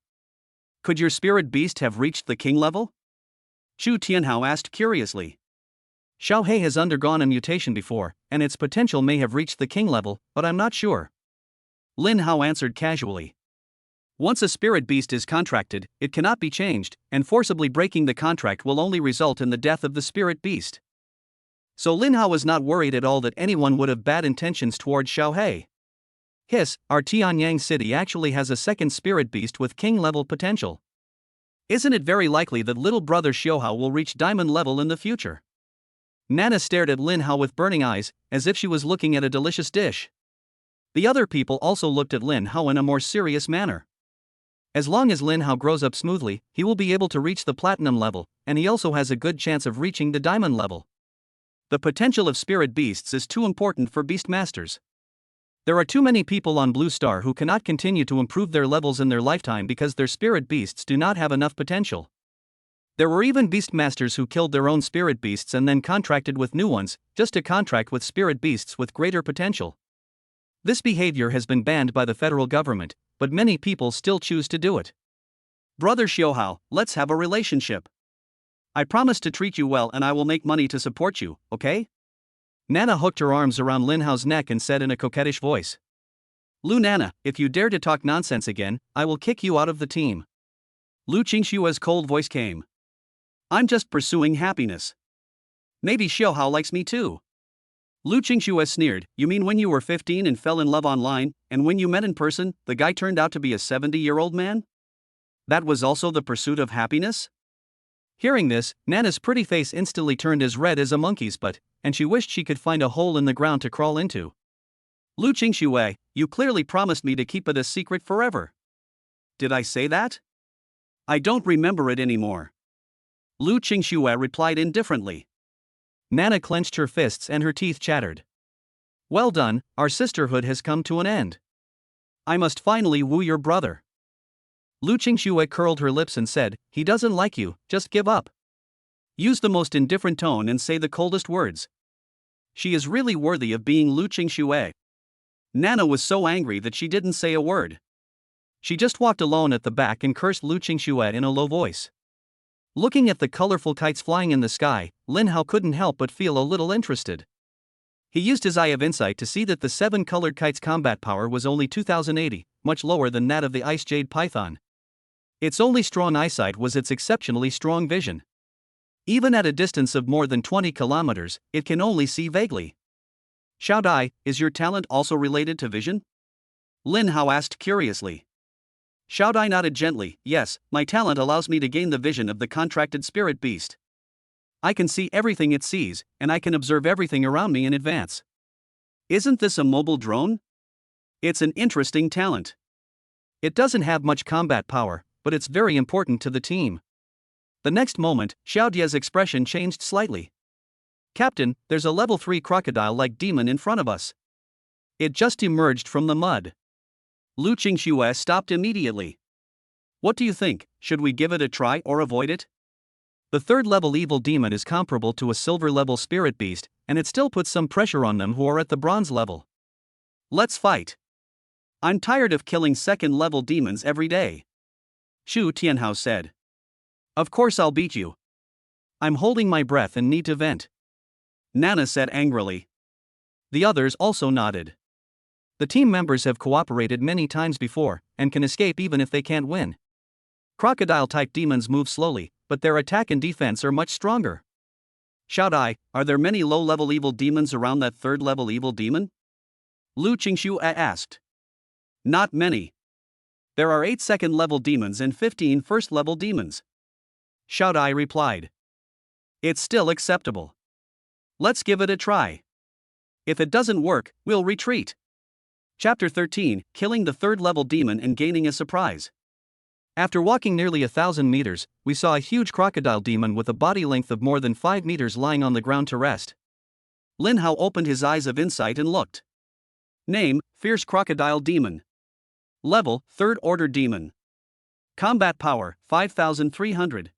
A: Could your spirit beast have reached the king level? Chu Tianhao asked curiously. Xiaohei has undergone a mutation before, and its potential may have reached the king level, but I'm not sure. Lin Hao answered casually. Once a spirit beast is contracted, it cannot be changed, and forcibly breaking the contract will only result in the death of the spirit beast. So Lin Hao was not worried at all that anyone would have bad intentions toward Xiaohei. Our Tianyang city actually has a second spirit beast with king-level potential. Isn't it very likely that little brother Xiaohao will reach diamond level in the future? Nana stared at Lin Hao with burning eyes, as if she was looking at a delicious dish. The other people also looked at Lin Hao in a more serious manner. As long as Lin Hao grows up smoothly, he will be able to reach the platinum level, and he also has a good chance of reaching the diamond level. The potential of spirit beasts is too important for beastmasters. There are too many people on Blue Star who cannot continue to improve their levels in their lifetime because their spirit beasts do not have enough potential. There were even beastmasters who killed their own spirit beasts and then contracted with new ones, just to contract with spirit beasts with greater potential. This behavior has been banned by the federal government, but many people still choose to do it. Brother Xiaohao, let's have a relationship. I promise to treat you well and I will make money to support you, okay? Nana hooked her arms around Lin Hao's neck and said in a coquettish voice. Lu Nana, if you dare to talk nonsense again, I will kick you out of the team. Lu Qingshua's cold voice came. I'm just pursuing happiness. Maybe Xiaohao likes me too. Lu Qingxue sneered, you mean when you were 15 and fell in love online, and when you met in person, the guy turned out to be a 70-year-old man? That was also the pursuit of happiness? Hearing this, Nana's pretty face instantly turned as red as a monkey's butt, and she wished she could find a hole in the ground to crawl into. Lu Qingxue, you clearly promised me to keep it a secret forever. Did I say that? I don't remember it anymore. Lu Qingxue replied indifferently. Nana clenched her fists and her teeth chattered. Well done, our sisterhood has come to an end. I must finally woo your brother. Lu Qingxue curled her lips and said, he doesn't like you, just give up. Use the most indifferent tone and say the coldest words. She is really worthy of being Lu Qingxue. Nana was so angry that she didn't say a word. She just walked alone at the back and cursed Lu Qingxue in a low voice. Looking at the colorful kites flying in the sky, Lin Hao couldn't help but feel a little interested. He used his eye of insight to see that the 7-colored kite's combat power was only 2080, much lower than that of the Ice Jade Python. Its only strong eyesight was its exceptionally strong vision. Even at a distance of more than 20 kilometers, it can only see vaguely. Xiao Dai, is your talent also related to vision? Lin Hao asked curiously. Xiao Dai nodded gently, yes, my talent allows me to gain the vision of the contracted spirit beast. I can see everything it sees, and I can observe everything around me in advance. Isn't this a mobile drone? It's an interesting talent. It doesn't have much combat power, but it's very important to the team. The next moment, Xiao Die's expression changed slightly. Captain, there's a level 3 crocodile-like demon in front of us. It just emerged from the mud. Lu Qingxue stopped immediately. What do you think, should we give it a try or avoid it? The 3rd-level evil demon is comparable to a silver-level spirit beast, and it still puts some pressure on them who are at the bronze level. Let's fight. I'm tired of killing 2nd-level demons every day. Xu Tianhao said. Of course I'll beat you. I'm holding my breath and need to vent. Nana said angrily. The others also nodded. The team members have cooperated many times before, and can escape even if they can't win. Crocodile-type demons move slowly, but their attack and defense are much stronger. Xiao Dai, are there many low-level evil demons around that 3rd-level evil demon? Lu Qingxue asked. Not many. There are 8 2nd-level demons and 15 1st-level demons. Xiao Dai replied. It's still acceptable. Let's give it a try. If it doesn't work, we'll retreat. Chapter 13, Killing the 3rd-level demon and gaining a surprise. After walking nearly 1,000 meters, we saw a huge crocodile demon with a body length of more than 5 meters lying on the ground to rest. Lin Hao opened his eyes of insight and looked. Name, Fierce Crocodile Demon. Level, 3rd Order Demon. Combat Power, 5,300.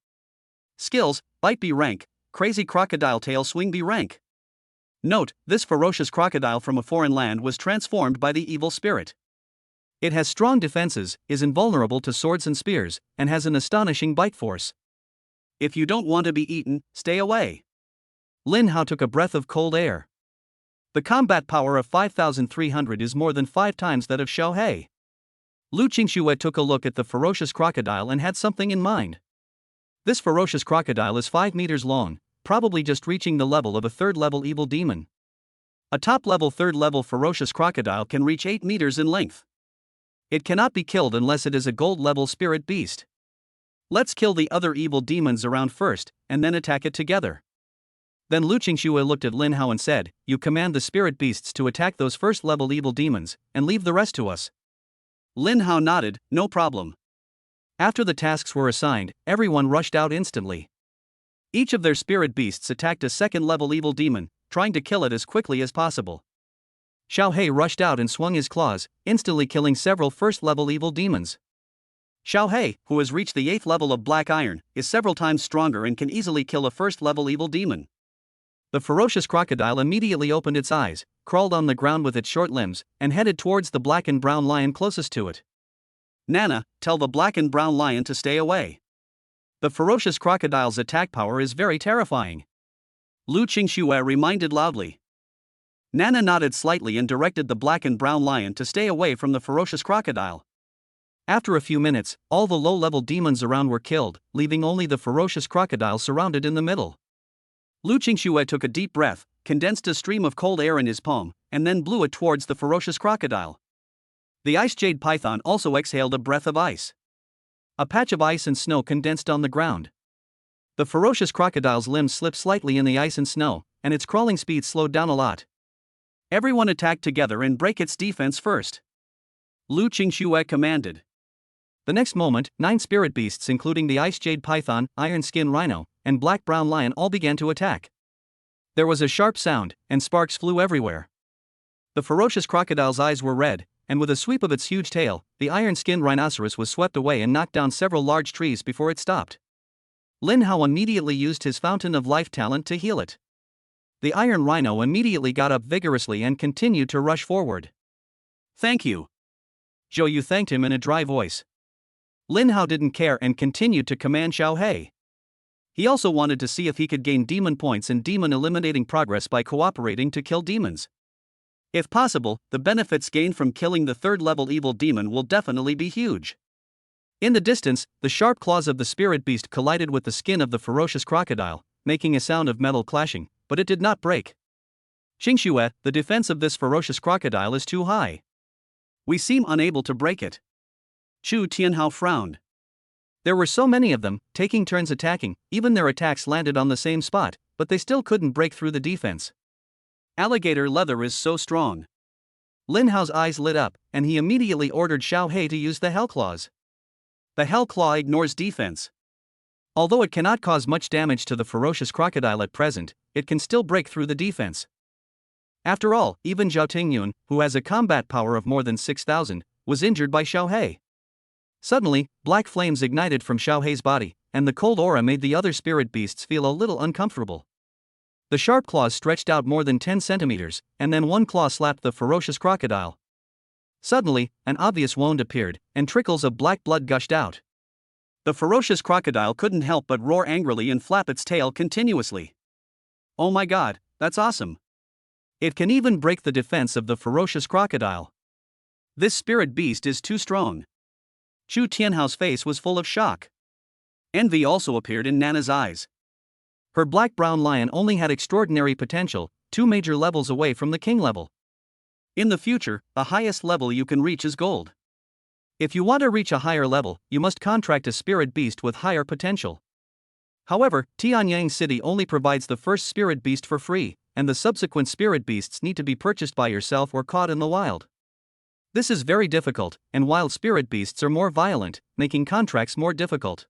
A: Skills, Bite B rank, Crazy Crocodile Tail Swing B rank. Note, this ferocious crocodile from a foreign land was transformed by the evil spirit. It has strong defenses, is invulnerable to swords and spears, and has an astonishing bite force. If you don't want to be eaten, stay away. Lin Hao took a breath of cold air. The combat power of 5,300 is more than 5 times that of Xiao He. Lu Qingxue took a look at the ferocious crocodile and had something in mind. This ferocious crocodile is 5 meters long, probably just reaching the level of a 3rd-level evil demon. A top-level 3rd-level ferocious crocodile can reach 8 meters in length. It cannot be killed unless it is a gold-level spirit beast. Let's kill the other evil demons around first, and then attack it together. Then Lu Qingxue looked at Lin Hao and said, "You command the spirit beasts to attack those first-level evil demons, and leave the rest to us." Lin Hao nodded, "No problem." After the tasks were assigned, everyone rushed out instantly. Each of their spirit beasts attacked a second-level evil demon, trying to kill it as quickly as possible. Xiao He rushed out and swung his claws, instantly killing several first-level evil demons. Xiao He, who has reached the 8th level of Black Iron, is several times stronger and can easily kill a first-level evil demon. The ferocious crocodile immediately opened its eyes, crawled on the ground with its short limbs, and headed towards the black and brown lion closest to it. "Nana, tell the black and brown lion to stay away. The ferocious crocodile's attack power is very terrifying," Lu Qingxue reminded loudly. Nana nodded slightly and directed the black and brown lion to stay away from the ferocious crocodile. After a few minutes, all the low-level demons around were killed, leaving only the ferocious crocodile surrounded in the middle. Lu Qingxue took a deep breath, condensed a stream of cold air in his palm, and then blew it towards the ferocious crocodile. The ice jade python also exhaled a breath of ice. A patch of ice and snow condensed on the ground. The ferocious crocodile's limbs slipped slightly in the ice and snow, and its crawling speed slowed down a lot. Everyone attacked together and break its defense first, Lu Qingxue commanded. The next moment, 9 spirit beasts including the ice jade python, iron skin rhino, and black-brown lion all began to attack. There was a sharp sound, and sparks flew everywhere. The ferocious crocodile's eyes were red, and with a sweep of its huge tail, the iron-skinned rhinoceros was swept away and knocked down several large trees before it stopped. Lin Hao immediately used his Fountain of Life talent to heal it. The iron rhino immediately got up vigorously and continued to rush forward. "Thank you." Zhou Yu thanked him in a dry voice. Lin Hao didn't care and continued to command Xiao He. He also wanted to see if he could gain demon points and demon eliminating progress by cooperating to kill demons. If possible, the benefits gained from killing the 3rd-level evil demon will definitely be huge. In the distance, the sharp claws of the spirit beast collided with the skin of the ferocious crocodile, making a sound of metal clashing, but it did not break. "Qingxue, the defense of this ferocious crocodile is too high. We seem unable to break it." Chu Tianhao frowned. There were so many of them, taking turns attacking, even their attacks landed on the same spot, but they still couldn't break through the defense. "Alligator leather is so strong." Lin Hao's eyes lit up, and he immediately ordered Xiao He to use the Hell Claws. The Hell Claw ignores defense. Although it cannot cause much damage to the ferocious crocodile at present, it can still break through the defense. After all, even Zhao Tingyun, who has a combat power of more than 6,000, was injured by Xiao He. Suddenly, black flames ignited from Xiao He's body, and the cold aura made the other spirit beasts feel a little uncomfortable. The sharp claws stretched out more than 10 centimeters, and then one claw slapped the ferocious crocodile. Suddenly, an obvious wound appeared, and trickles of black blood gushed out. The ferocious crocodile couldn't help but roar angrily and flap its tail continuously. "Oh my god, that's awesome. It can even break the defense of the ferocious crocodile. This spirit beast is too strong." Chu Tianhao's face was full of shock. Envy also appeared in Nana's eyes. Her black-brown lion only had extraordinary potential, 2 major levels away from the king level. In the future, the highest level you can reach is gold. If you want to reach a higher level, you must contract a spirit beast with higher potential. However, Tianyang City only provides the first spirit beast for free, and the subsequent spirit beasts need to be purchased by yourself or caught in the wild. This is very difficult, and wild spirit beasts are more violent, making contracts more difficult.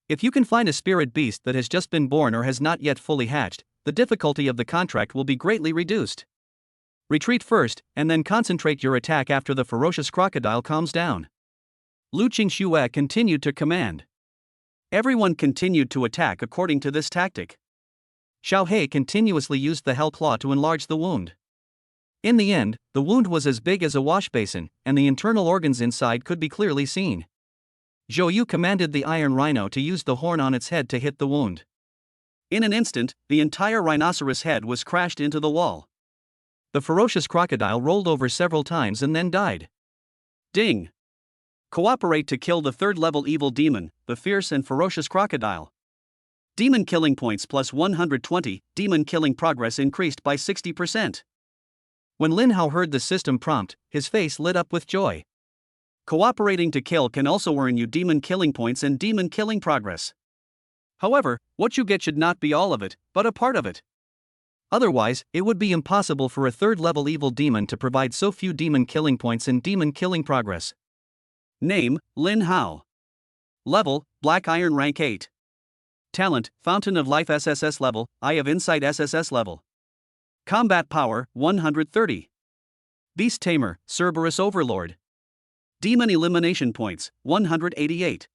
A: If you can find a spirit beast that has just been born or has not yet fully hatched, the difficulty of the contract will be greatly reduced. Retreat first, and then concentrate your attack after the ferocious crocodile calms down. Lu Qingxue continued to command. Everyone continued to attack according to this tactic. Xiao He continuously used the Hell Claw to enlarge the wound. In the end, the wound was as big as a wash basin, and the internal organs inside could be clearly seen. Zhou Yu commanded the iron rhino to use the horn on its head to hit the wound. In an instant, the entire rhinoceros head was crashed into the wall. The ferocious crocodile rolled over several times and then died. Ding! Cooperate to kill the 3rd-level evil demon, the fierce and ferocious crocodile. Demon killing points plus 120, demon killing progress increased by 60%. When Lin Hao heard the system prompt, his face lit up with joy. Cooperating to kill can also earn you demon killing points and demon killing progress. However, what you get should not be all of it, but a part of it. Otherwise, it would be impossible for a third-level evil demon to provide so few demon killing points in demon killing progress. Name, Lin Hao. Level, Black Iron rank 8. Talent, Fountain of Life SSS level, Eye of Insight SSS level. Combat power, 130. Beast Tamer, Cerberus Overlord. Demon elimination points, 188.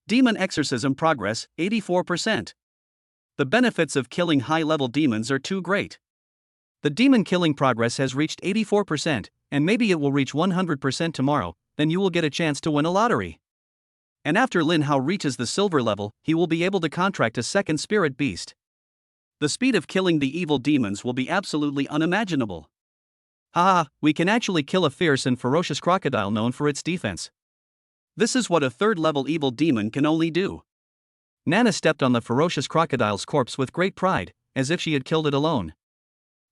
A: Demon exorcism progress, 84%. The benefits of killing high-level demons are too great. The demon killing progress has reached 84%, and maybe it will reach 100% tomorrow, then you will get a chance to win a lottery. And after Lin Hao reaches the silver level, he will be able to contract a second spirit beast. The speed of killing the evil demons will be absolutely unimaginable. Haha, we can actually kill a fierce and ferocious crocodile known for its defense. This is what a third-level evil demon can only do. Nana stepped on the ferocious crocodile's corpse with great pride, as if she had killed it alone.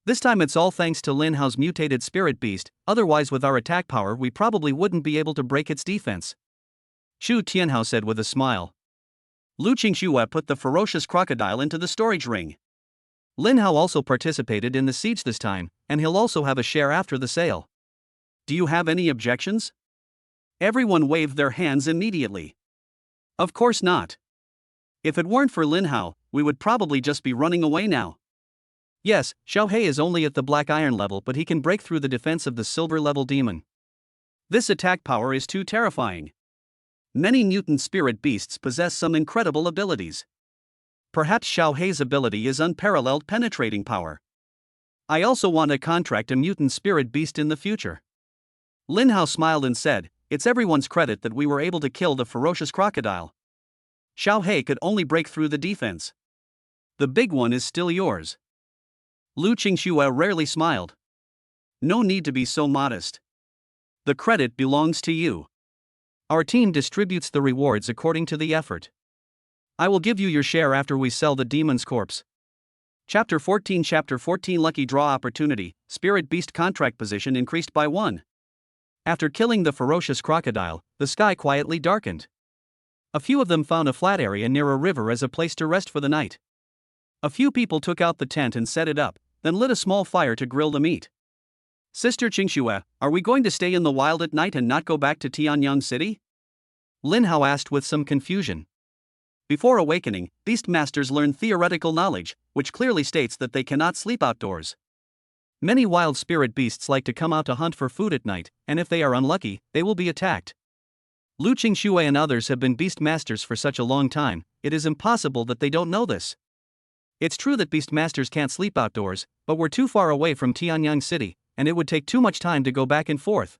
A: This time it's all thanks to Lin Hao's mutated spirit beast, otherwise with our attack power we probably wouldn't be able to break its defense. Xu Tianhao said with a smile. Lu Qingxue put the ferocious crocodile into the storage ring. Lin Hao also participated in the siege this time, and he'll also have a share after the sale. Do you have any objections? Everyone waved their hands immediately. Of course not. If it weren't for Lin Hao, we would probably just be running away now. Yes, Xiao He is only at the black iron level, but he can break through the defense of the silver level demon. This attack power is too terrifying. Many mutant spirit beasts possess some incredible abilities. Perhaps Xiao He's ability is unparalleled penetrating power. I also want to contract a mutant spirit beast in the future. Lin Hao smiled and said, it's everyone's credit that we were able to kill the ferocious crocodile. Xiao He could only break through the defense. The big one is still yours. Lu Qingxue rarely smiled. No need to be so modest. The credit belongs to you. Our team distributes the rewards according to the effort. I will give you your share after we sell the demon's corpse. Chapter 14 Lucky Draw Opportunity, Spirit Beast Contract Position increased by 1. After killing the ferocious crocodile, the sky quietly darkened. A few of them found a flat area near a river as a place to rest for the night. A few people took out the tent and set it up, then lit a small fire to grill the meat. Sister Qingxue, are we going to stay in the wild at night and not go back to Tianyang City? Lin Hao asked with some confusion. Before awakening, beast masters learn theoretical knowledge, which clearly states that they cannot sleep outdoors. Many wild spirit beasts like to come out to hunt for food at night, and if they are unlucky, they will be attacked. Lu Qingxue and others have been beast masters for such a long time, it is impossible that they don't know this. It's true that beast masters can't sleep outdoors, but we're too far away from Tianyang City, and it would take too much time to go back and forth.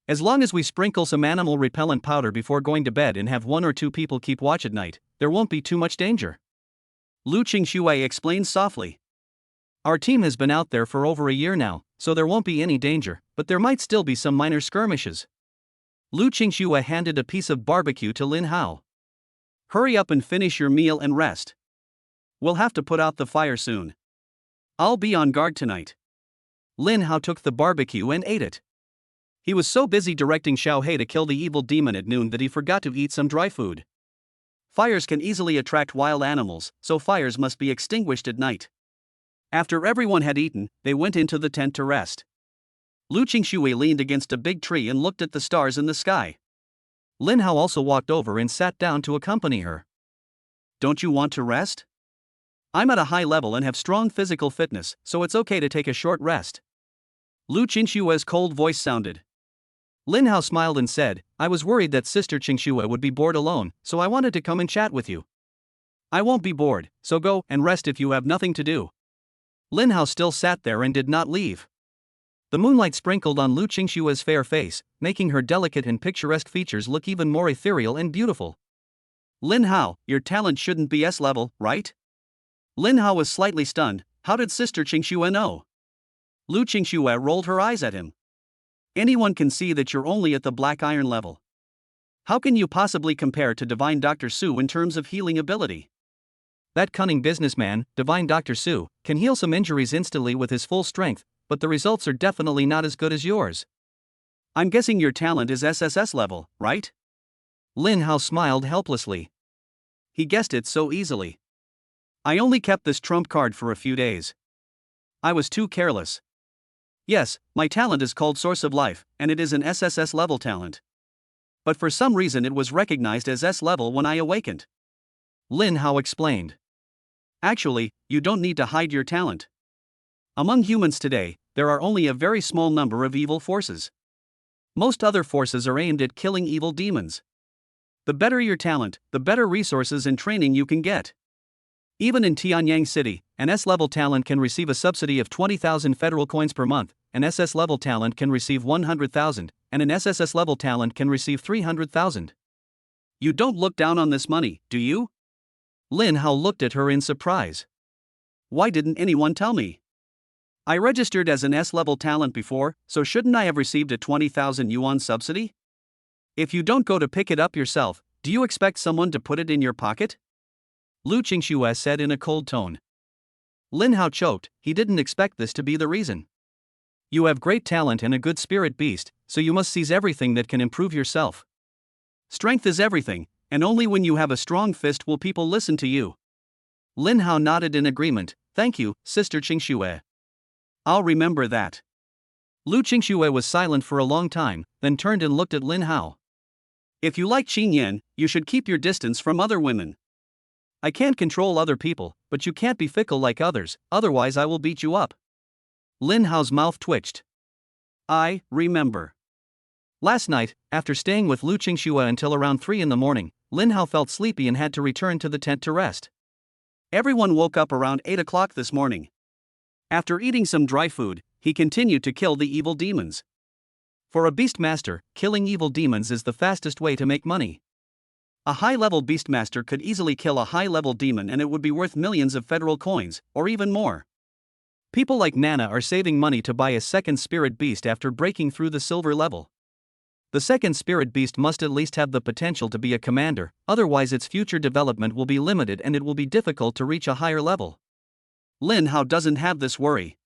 A: As long as we sprinkle some animal repellent powder before going to bed and have 1 or 2 people keep watch at night, there won't be too much danger. Lu Qingxue explained softly. Our team has been out there for over a year now, so there won't be any danger, but there might still be some minor skirmishes. Lu Qingxue handed a piece of barbecue to Lin Hao. Hurry up and finish your meal and rest. We'll have to put out the fire soon. I'll be on guard tonight. Lin Hao took the barbecue and ate it. He was so busy directing Xiao He to kill the evil demon at noon that he forgot to eat some dry food. Fires can easily attract wild animals, so fires must be extinguished at night. After everyone had eaten, they went into the tent to rest. Lu Qingxue leaned against a big tree and looked at the stars in the sky. Lin Hao also walked over and sat down to accompany her. Don't you want to rest? I'm at a high level and have strong physical fitness, so it's okay to take a short rest. Lu Qingxue's cold voice sounded. Lin Hao smiled and said, I was worried that Sister Qingxue would be bored alone, so I wanted to come and chat with you. I won't be bored, so go and rest if you have nothing to do. Lin Hao still sat there and did not leave. The moonlight sprinkled on Lu Qingxue's fair face, making her delicate and picturesque features look even more ethereal and beautiful. Lin Hao, your talent shouldn't be S-level, right? Lin Hao was slightly stunned. How did Sister Qingxue know? Lu Qingxue rolled her eyes at him. Anyone can see that you're only at the black iron level. How can you possibly compare to Divine Dr. Su in terms of healing ability? That cunning businessman, Divine Dr. Su, can heal some injuries instantly with his full strength, but the results are definitely not as good as yours. I'm guessing your talent is SSS level, right? Lin Hao smiled helplessly. He guessed it so easily. I only kept this trump card for a few days. I was too careless. Yes, my talent is called Source of Life, and it is an SSS level talent. But for some reason it was recognized as S level when I awakened. Lin Hao explained. Actually, you don't need to hide your talent. Among humans today, there are only a very small number of evil forces. Most other forces are aimed at killing evil demons. The better your talent, the better resources and training you can get. Even in Tianyang City, an S-level talent can receive a subsidy of 20,000 federal coins per month, an SS-level talent can receive 100,000, and an SSS-level talent can receive 300,000. You don't look down on this money, do you? Lin Hao looked at her in surprise. Why didn't anyone tell me? I registered as an S-level talent before, so shouldn't I have received a 20,000 yuan subsidy? If you don't go to pick it up yourself, do you expect someone to put it in your pocket? Lu Qingxue said in a cold tone. Lin Hao choked, he didn't expect this to be the reason. You have great talent and a good spirit beast, so you must seize everything that can improve yourself. Strength is everything, and only when you have a strong fist will people listen to you. Lin Hao nodded in agreement. Thank you, Sister Qingxue. I'll remember that. Lu Qingxue was silent for a long time, then turned and looked at Lin Hao. If you like Qing Yan, you should keep your distance from other women. I can't control other people, but you can't be fickle like others, otherwise I will beat you up. Lin Hao's mouth twitched. I remember. Last night, after staying with Lu Qingxue until around 3 in the morning, Lin Hao felt sleepy and had to return to the tent to rest. Everyone woke up around 8 o'clock this morning. After eating some dry food, he continued to kill the evil demons. For a beastmaster, killing evil demons is the fastest way to make money. A high-level beastmaster could easily kill a high-level demon and it would be worth millions of federal coins, or even more. People like Nana are saving money to buy a second spirit beast after breaking through the silver level. The second spirit beast must at least have the potential to be a commander, otherwise its future development will be limited and it will be difficult to reach a higher level. Lin Hao doesn't have this worry.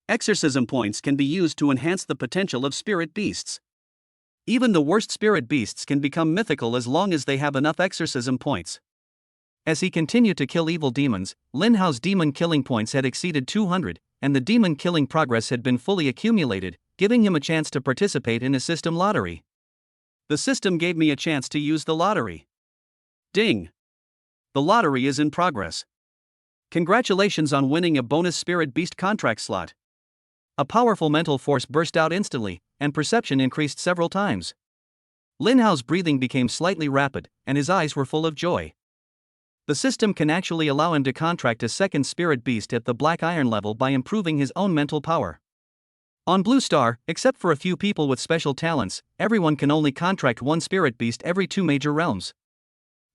A: Exorcism points can be used to enhance the potential of spirit beasts. Even the worst spirit beasts can become mythical as long as they have enough exorcism points. As he continued to kill evil demons, Lin Hao's demon killing points had exceeded 200, and the demon killing progress had been fully accumulated, giving him a chance to participate in a system lottery. The system gave me a chance to use the lottery. Ding! The lottery is in progress. Congratulations on winning a bonus spirit beast contract slot. A powerful mental force burst out instantly, and perception increased several times. Lin Hao's breathing became slightly rapid, and his eyes were full of joy. The system can actually allow him to contract a second spirit beast at the black iron level by improving his own mental power. On Blue Star, except for a few people with special talents, everyone can only contract one spirit beast every 2 major realms.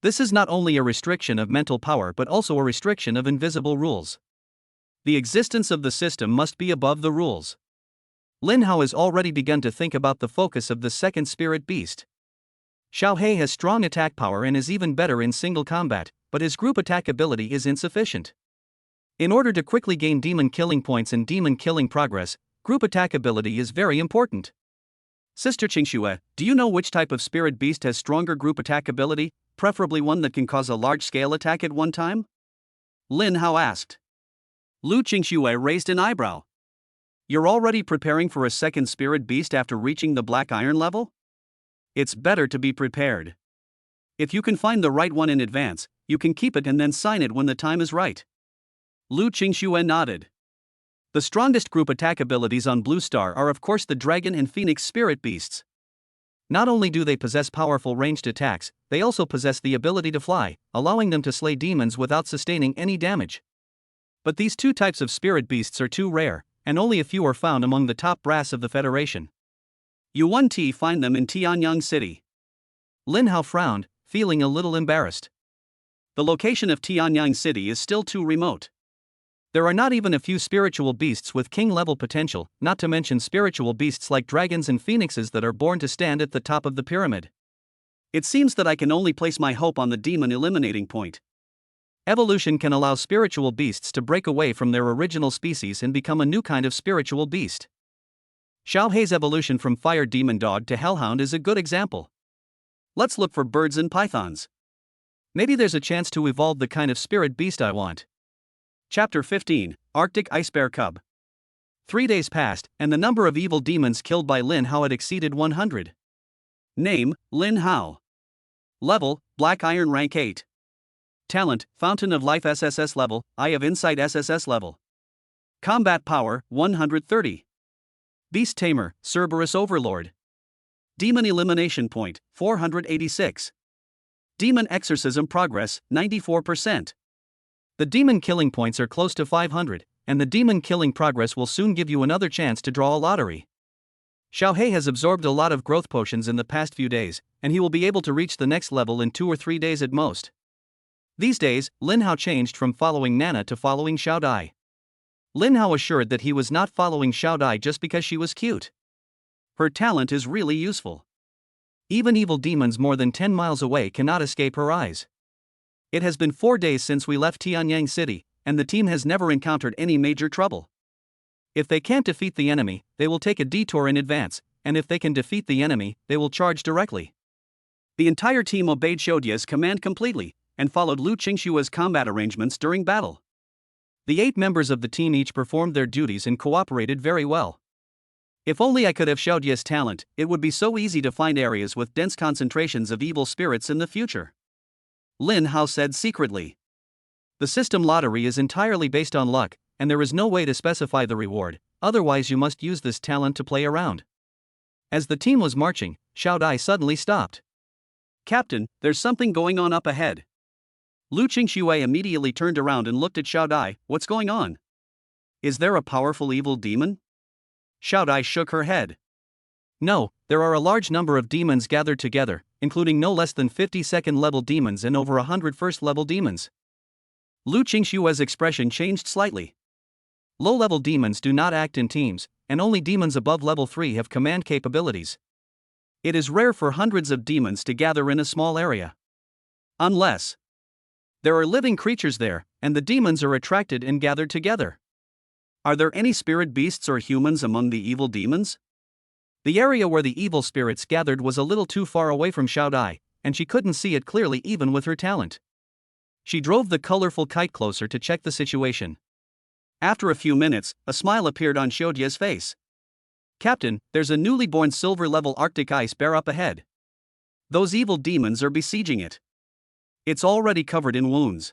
A: This is not only a restriction of mental power but also a restriction of invisible rules. The existence of the system must be above the rules. Lin Hao has already begun to think about the focus of the second spirit beast. Xiao He has strong attack power and is even better in single combat, but his group attack ability is insufficient. In order to quickly gain demon killing points and demon killing progress, group attack ability is very important. Sister Qingxue, do you know which type of spirit beast has stronger group attack ability, preferably one that can cause a large-scale attack at one time? Lin Hao asked. Lu Qingxue raised an eyebrow. You're already preparing for a second spirit beast after reaching the black iron level? It's better to be prepared. If you can find the right one in advance, you can keep it and then sign it when the time is right. Lu Qingxue nodded. The strongest group attack abilities on Blue Star are of course the Dragon and Phoenix spirit beasts. Not only do they possess powerful ranged attacks, they also possess the ability to fly, allowing them to slay demons without sustaining any damage. But these two types of spirit beasts are too rare, and only a few are found among the top brass of the Federation. You won't find them in Tianyang City. Lin Hao frowned, feeling a little embarrassed. The location of Tianyang City is still too remote. There are not even a few spiritual beasts with king-level potential, not to mention spiritual beasts like dragons and phoenixes that are born to stand at the top of the pyramid. It seems that I can only place my hope on the demon eliminating point. Evolution can allow spiritual beasts to break away from their original species and become a new kind of spiritual beast. Xiao Hei's evolution from fire demon dog to hellhound is a good example. Let's look for birds and pythons. Maybe there's a chance to evolve the kind of spirit beast I want. Chapter 15, Arctic Ice Bear Cub. 3 days passed, and the number of evil demons killed by Lin Hao had exceeded 100. Name, Lin Hao. Level, Black Iron Rank 8. Talent, Fountain of Life SSS level, Eye of Insight SSS level. Combat Power, 130. Beast Tamer, Cerberus Overlord. Demon Elimination Point, 486. Demon Exorcism Progress, 94%. The demon killing points are close to 500, and the demon killing progress will soon give you another chance to draw a lottery. Xiaohei has absorbed a lot of growth potions in the past few days, and he will be able to reach the next level in 2 or 3 days at most. These days, Lin Hao changed from following Nana to following Xiao Dai. Lin Hao assured that he was not following Xiao Dai just because she was cute. Her talent is really useful. Even evil demons more than 10 miles away cannot escape her eyes. It has been 4 days since we left Tianyang City, and the team has never encountered any major trouble. If they can't defeat the enemy, they will take a detour in advance, and if they can defeat the enemy, they will charge directly. The entire team obeyed Xiaodia's command completely, and followed Lu Qingshua's combat arrangements during battle. The 8 members of the team each performed their duties and cooperated very well. If only I could have Xiaodia's talent, it would be so easy to find areas with dense concentrations of evil spirits in the future. Lin Hao said secretly. The system lottery is entirely based on luck, and there is no way to specify the reward, otherwise you must use this talent to play around. As the team was marching, Xiao Dai suddenly stopped. Captain, there's something going on up ahead. Lu Qingxue immediately turned around and looked at Xiao Dai. What's going on? Is there a powerful evil demon? Xiao Dai shook her head. No, there are a large number of demons gathered together, including no less than 50 second-level demons and over 100 first-level demons. Lu Qingshue's expression changed slightly. Low-level demons do not act in teams, and only demons above level 3 have command capabilities. It is rare for hundreds of demons to gather in a small area. Unless there are living creatures there, and the demons are attracted and gathered together. Are there any spirit beasts or humans among the evil demons? The area where the evil spirits gathered was a little too far away from Xiao Dai, and she couldn't see it clearly even with her talent. She drove the colorful kite closer to check the situation. After a few minutes, a smile appeared on Xiaodia's face. Captain, there's a newly born silver-level Arctic ice bear up ahead. Those evil demons are besieging it. It's already covered in wounds.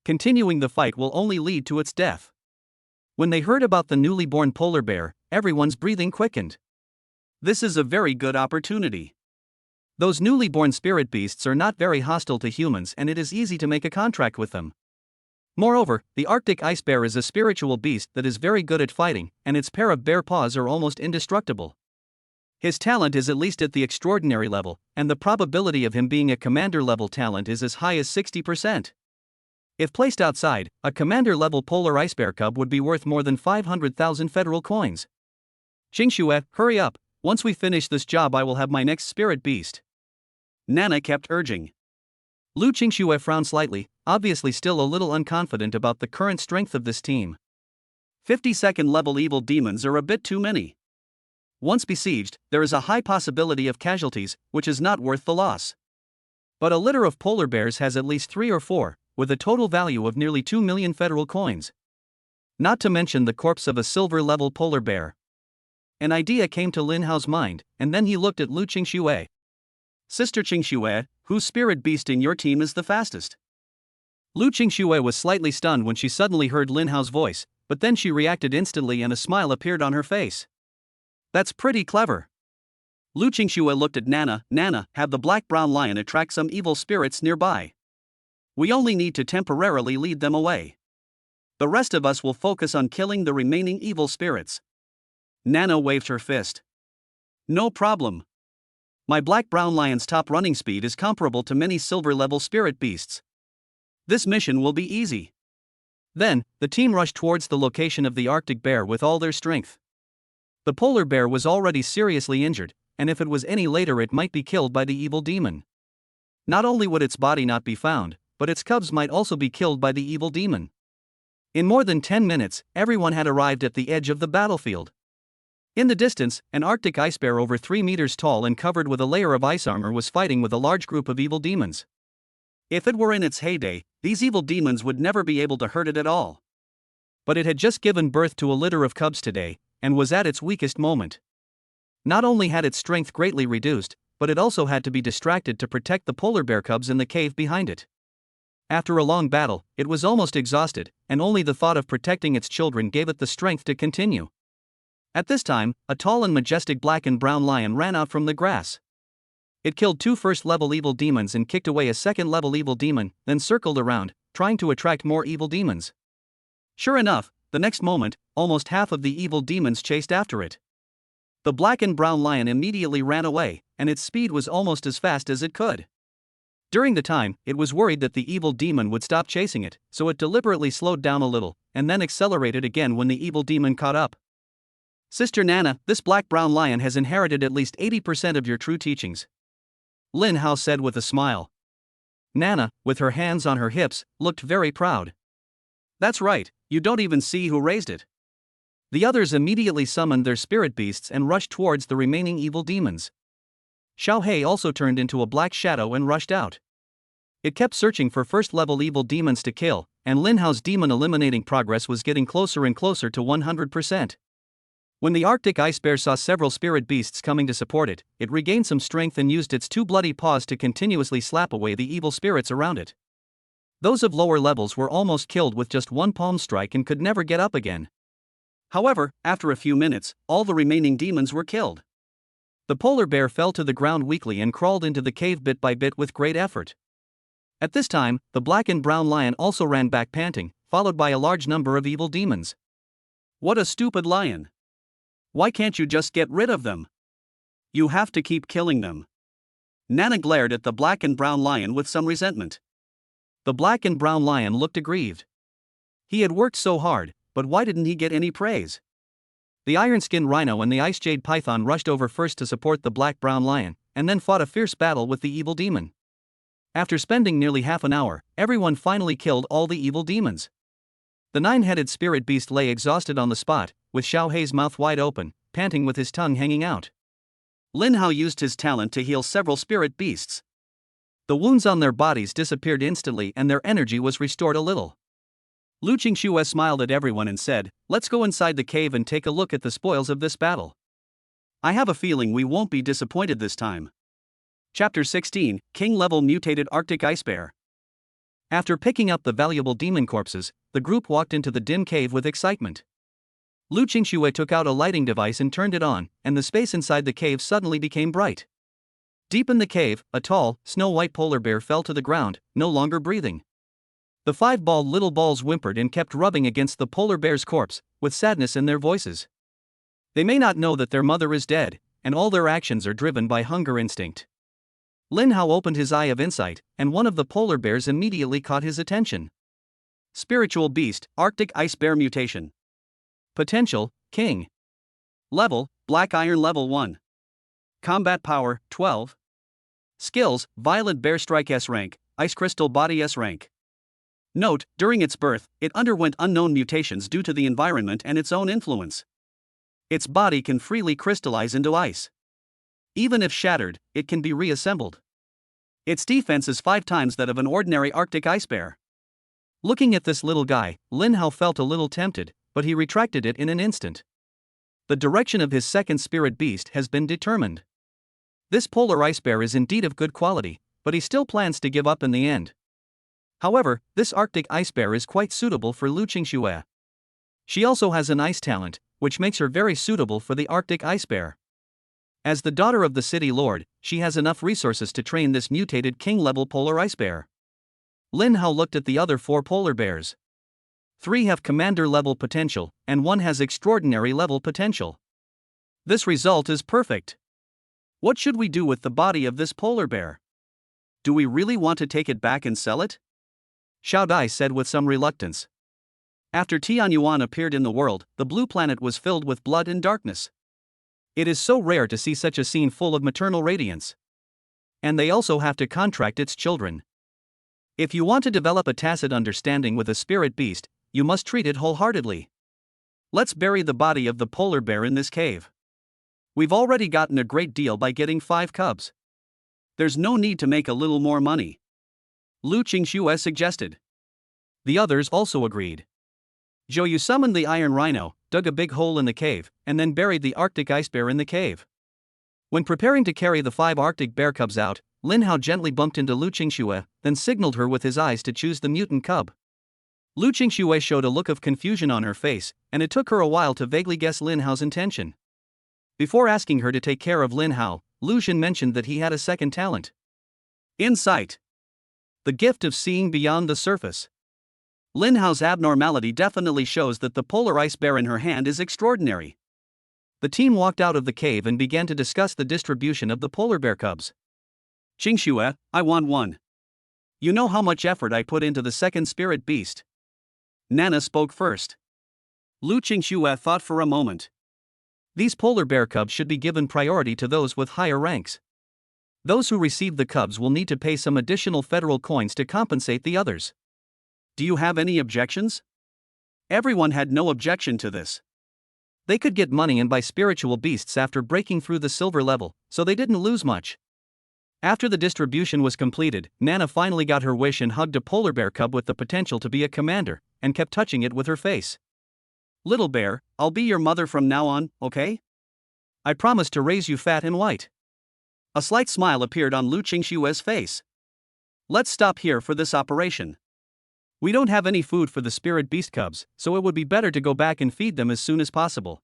A: Continuing the fight will only lead to its death. When they heard about the newly born polar bear, everyone's breathing quickened. This is a very good opportunity. Those newly born spirit beasts are not very hostile to humans, and it is easy to make a contract with them. Moreover, the Arctic ice bear is a spiritual beast that is very good at fighting, and its pair of bear paws are almost indestructible. His talent is at least at the extraordinary level, and the probability of him being a commander-level talent is as high as 60%. If placed outside, a commander-level polar ice bear cub would be worth more than 500,000 federal coins. Qingxue, hurry up, once we finish this job I will have my next spirit beast. Nana kept urging. Lu Qingxue frowned slightly, obviously still a little unconfident about the current strength of this team. 52nd level evil demons are a bit too many. Once besieged, there is a high possibility of casualties, which is not worth the loss. But a litter of polar bears has at least 3 or 4, with a total value of nearly 2 million federal coins. Not to mention the corpse of a silver-level polar bear. An idea came to Lin Hao's mind, and then he looked at Lu Qingxue. Sister Qingxue, whose spirit beast in your team is the fastest? Lu Qingxue was slightly stunned when she suddenly heard Lin Hao's voice, but then she reacted instantly and a smile appeared on her face. That's pretty clever. Lu Qingxue looked at Nana. Nana, have the black-brown lion attract some evil spirits nearby. We only need to temporarily lead them away. The rest of us will focus on killing the remaining evil spirits. Nana waved her fist. No problem. My black-brown lion's top running speed is comparable to many silver-level spirit beasts. This mission will be easy. Then, the team rushed towards the location of the Arctic bear with all their strength. The polar bear was already seriously injured, and if it was any later it might be killed by the evil demon. Not only would its body not be found, but its cubs might also be killed by the evil demon. In more than 10 minutes, everyone had arrived at the edge of the battlefield. In the distance, an Arctic ice bear over 3 meters tall and covered with a layer of ice armor was fighting with a large group of evil demons. If it were in its heyday, these evil demons would never be able to hurt it at all. But it had just given birth to a litter of cubs today, and was at its weakest moment. Not only had its strength greatly reduced, but it also had to be distracted to protect the polar bear cubs in the cave behind it. After a long battle, it was almost exhausted, and only the thought of protecting its children gave it the strength to continue. At this time, a tall and majestic black and brown lion ran out from the grass. It killed 2 first-level evil demons and kicked away a second-level evil demon, then circled around, trying to attract more evil demons. Sure enough, the next moment, almost half of the evil demons chased after it. The black and brown lion immediately ran away, and its speed was almost as fast as it could. During the time, it was worried that the evil demon would stop chasing it, so it deliberately slowed down a little, and then accelerated again when the evil demon caught up. Sister Nana, this black-brown lion has inherited at least 80% of your true teachings, Lin Hao said with a smile. Nana, with her hands on her hips, looked very proud. That's right, you don't even see who raised it. The others immediately summoned their spirit beasts and rushed towards the remaining evil demons. Xiao Hei also turned into a black shadow and rushed out. It kept searching for first-level evil demons to kill, and Lin Hao's demon eliminating progress was getting closer and closer to 100%. When the Arctic ice bear saw several spirit beasts coming to support it, it regained some strength and used its 2 bloody paws to continuously slap away the evil spirits around it. Those of lower levels were almost killed with just 1 palm strike and could never get up again. However, after a few minutes, all the remaining demons were killed. The polar bear fell to the ground weakly and crawled into the cave bit by bit with great effort. At this time, the black and brown lion also ran back panting, followed by a large number of evil demons. What a stupid lion! Why can't you just get rid of them? You have to keep killing them. Nana glared at the black and brown lion with some resentment. The black and brown lion looked aggrieved. He had worked so hard, but why didn't he get any praise? The iron-skinned rhino and the ice-jade python rushed over first to support the black-brown lion, and then fought a fierce battle with the evil demon. After spending nearly half an hour, everyone finally killed all the evil demons. The 9-headed spirit beast lay exhausted on the spot, with Xiao Hei's mouth wide open, panting with his tongue hanging out. Lin Hao used his talent to heal several spirit beasts. The wounds on their bodies disappeared instantly and their energy was restored a little. Lu Qingxue smiled at everyone and said, "Let's go inside the cave and take a look at the spoils of this battle. I have a feeling we won't be disappointed this time." Chapter 16, King-level mutated Arctic ice bear. After picking up the valuable demon corpses, the group walked into the dim cave with excitement. Lu Qingxue took out a lighting device and turned it on, and the space inside the cave suddenly became bright. Deep in the cave, a tall, snow-white polar bear fell to the ground, no longer breathing. The 5 bald little balls whimpered and kept rubbing against the polar bear's corpse, with sadness in their voices. They may not know that their mother is dead, and all their actions are driven by hunger instinct. Lin Hao opened his eye of insight, and one of the polar bears immediately caught his attention. Spiritual Beast, Arctic Ice Bear Mutation. Potential, King. Level, Black Iron Level 1. Combat Power, 12. Skills, Violet Bear Strike S rank, Ice Crystal Body S rank. Note, during its birth, it underwent unknown mutations due to the environment and its own influence. Its body can freely crystallize into ice. Even if shattered, it can be reassembled. Its defense is 5 times that of an ordinary Arctic ice bear. Looking at this little guy, Lin Hao felt a little tempted, but he retracted it in an instant. The direction of his second spirit beast has been determined. This polar ice bear is indeed of good quality, but he still plans to give up in the end. However, this Arctic ice bear is quite suitable for Lu Qingxue. She also has an ice talent, which makes her very suitable for the Arctic ice bear. As the daughter of the city lord, she has enough resources to train this mutated king-level polar ice bear. Lin Hao looked at the other 4 polar bears. 3 have commander-level potential, and 1 has extraordinary-level potential. This result is perfect. What should we do with the body of this polar bear? Do we really want to take it back and sell it? Xiao Dai said with some reluctance. After Tianyuan appeared in the world, the blue planet was filled with blood and darkness. It is so rare to see such a scene full of maternal radiance. And they also have to contract its children. If you want to develop a tacit understanding with a spirit beast, you must treat it wholeheartedly. Let's bury the body of the polar bear in this cave. We've already gotten a great deal by getting 5 cubs. There's no need to make a little more money. Lu Qingxue suggested. The others also agreed. Zhou summoned the Iron Rhino, dug a big hole in the cave, and then buried the Arctic ice bear in the cave. When preparing to carry the 5 Arctic bear cubs out, Lin Hao gently bumped into Lu Qingxue, then signaled her with his eyes to choose the mutant cub. Lu Qingxue showed a look of confusion on her face, and it took her a while to vaguely guess Lin Hao's intention. Before asking her to take care of Lin Hao, Lu Xun mentioned that he had a second talent. Insight. The gift of seeing beyond the surface. Lin Hao's abnormality definitely shows that the polar ice bear in her hand is extraordinary. The team walked out of the cave and began to discuss the distribution of the polar bear cubs. Qingxue, I want one. You know how much effort I put into the second spirit beast. Nana spoke first. Lu Qingxue thought for a moment. These polar bear cubs should be given priority to those with higher ranks. Those who receive the cubs will need to pay some additional federal coins to compensate the others. Do you have any objections? Everyone had no objection to this. They could get money and buy spiritual beasts after breaking through the silver level, so they didn't lose much. After the distribution was completed, Nana finally got her wish and hugged a polar bear cub with the potential to be a commander, and kept touching it with her face. Little bear, I'll be your mother from now on, okay? I promise to raise you fat and white. A slight smile appeared on Lu Qingxue's face. Let's stop here for this operation. We don't have any food for the spirit beast cubs, so it would be better to go back and feed them as soon as possible.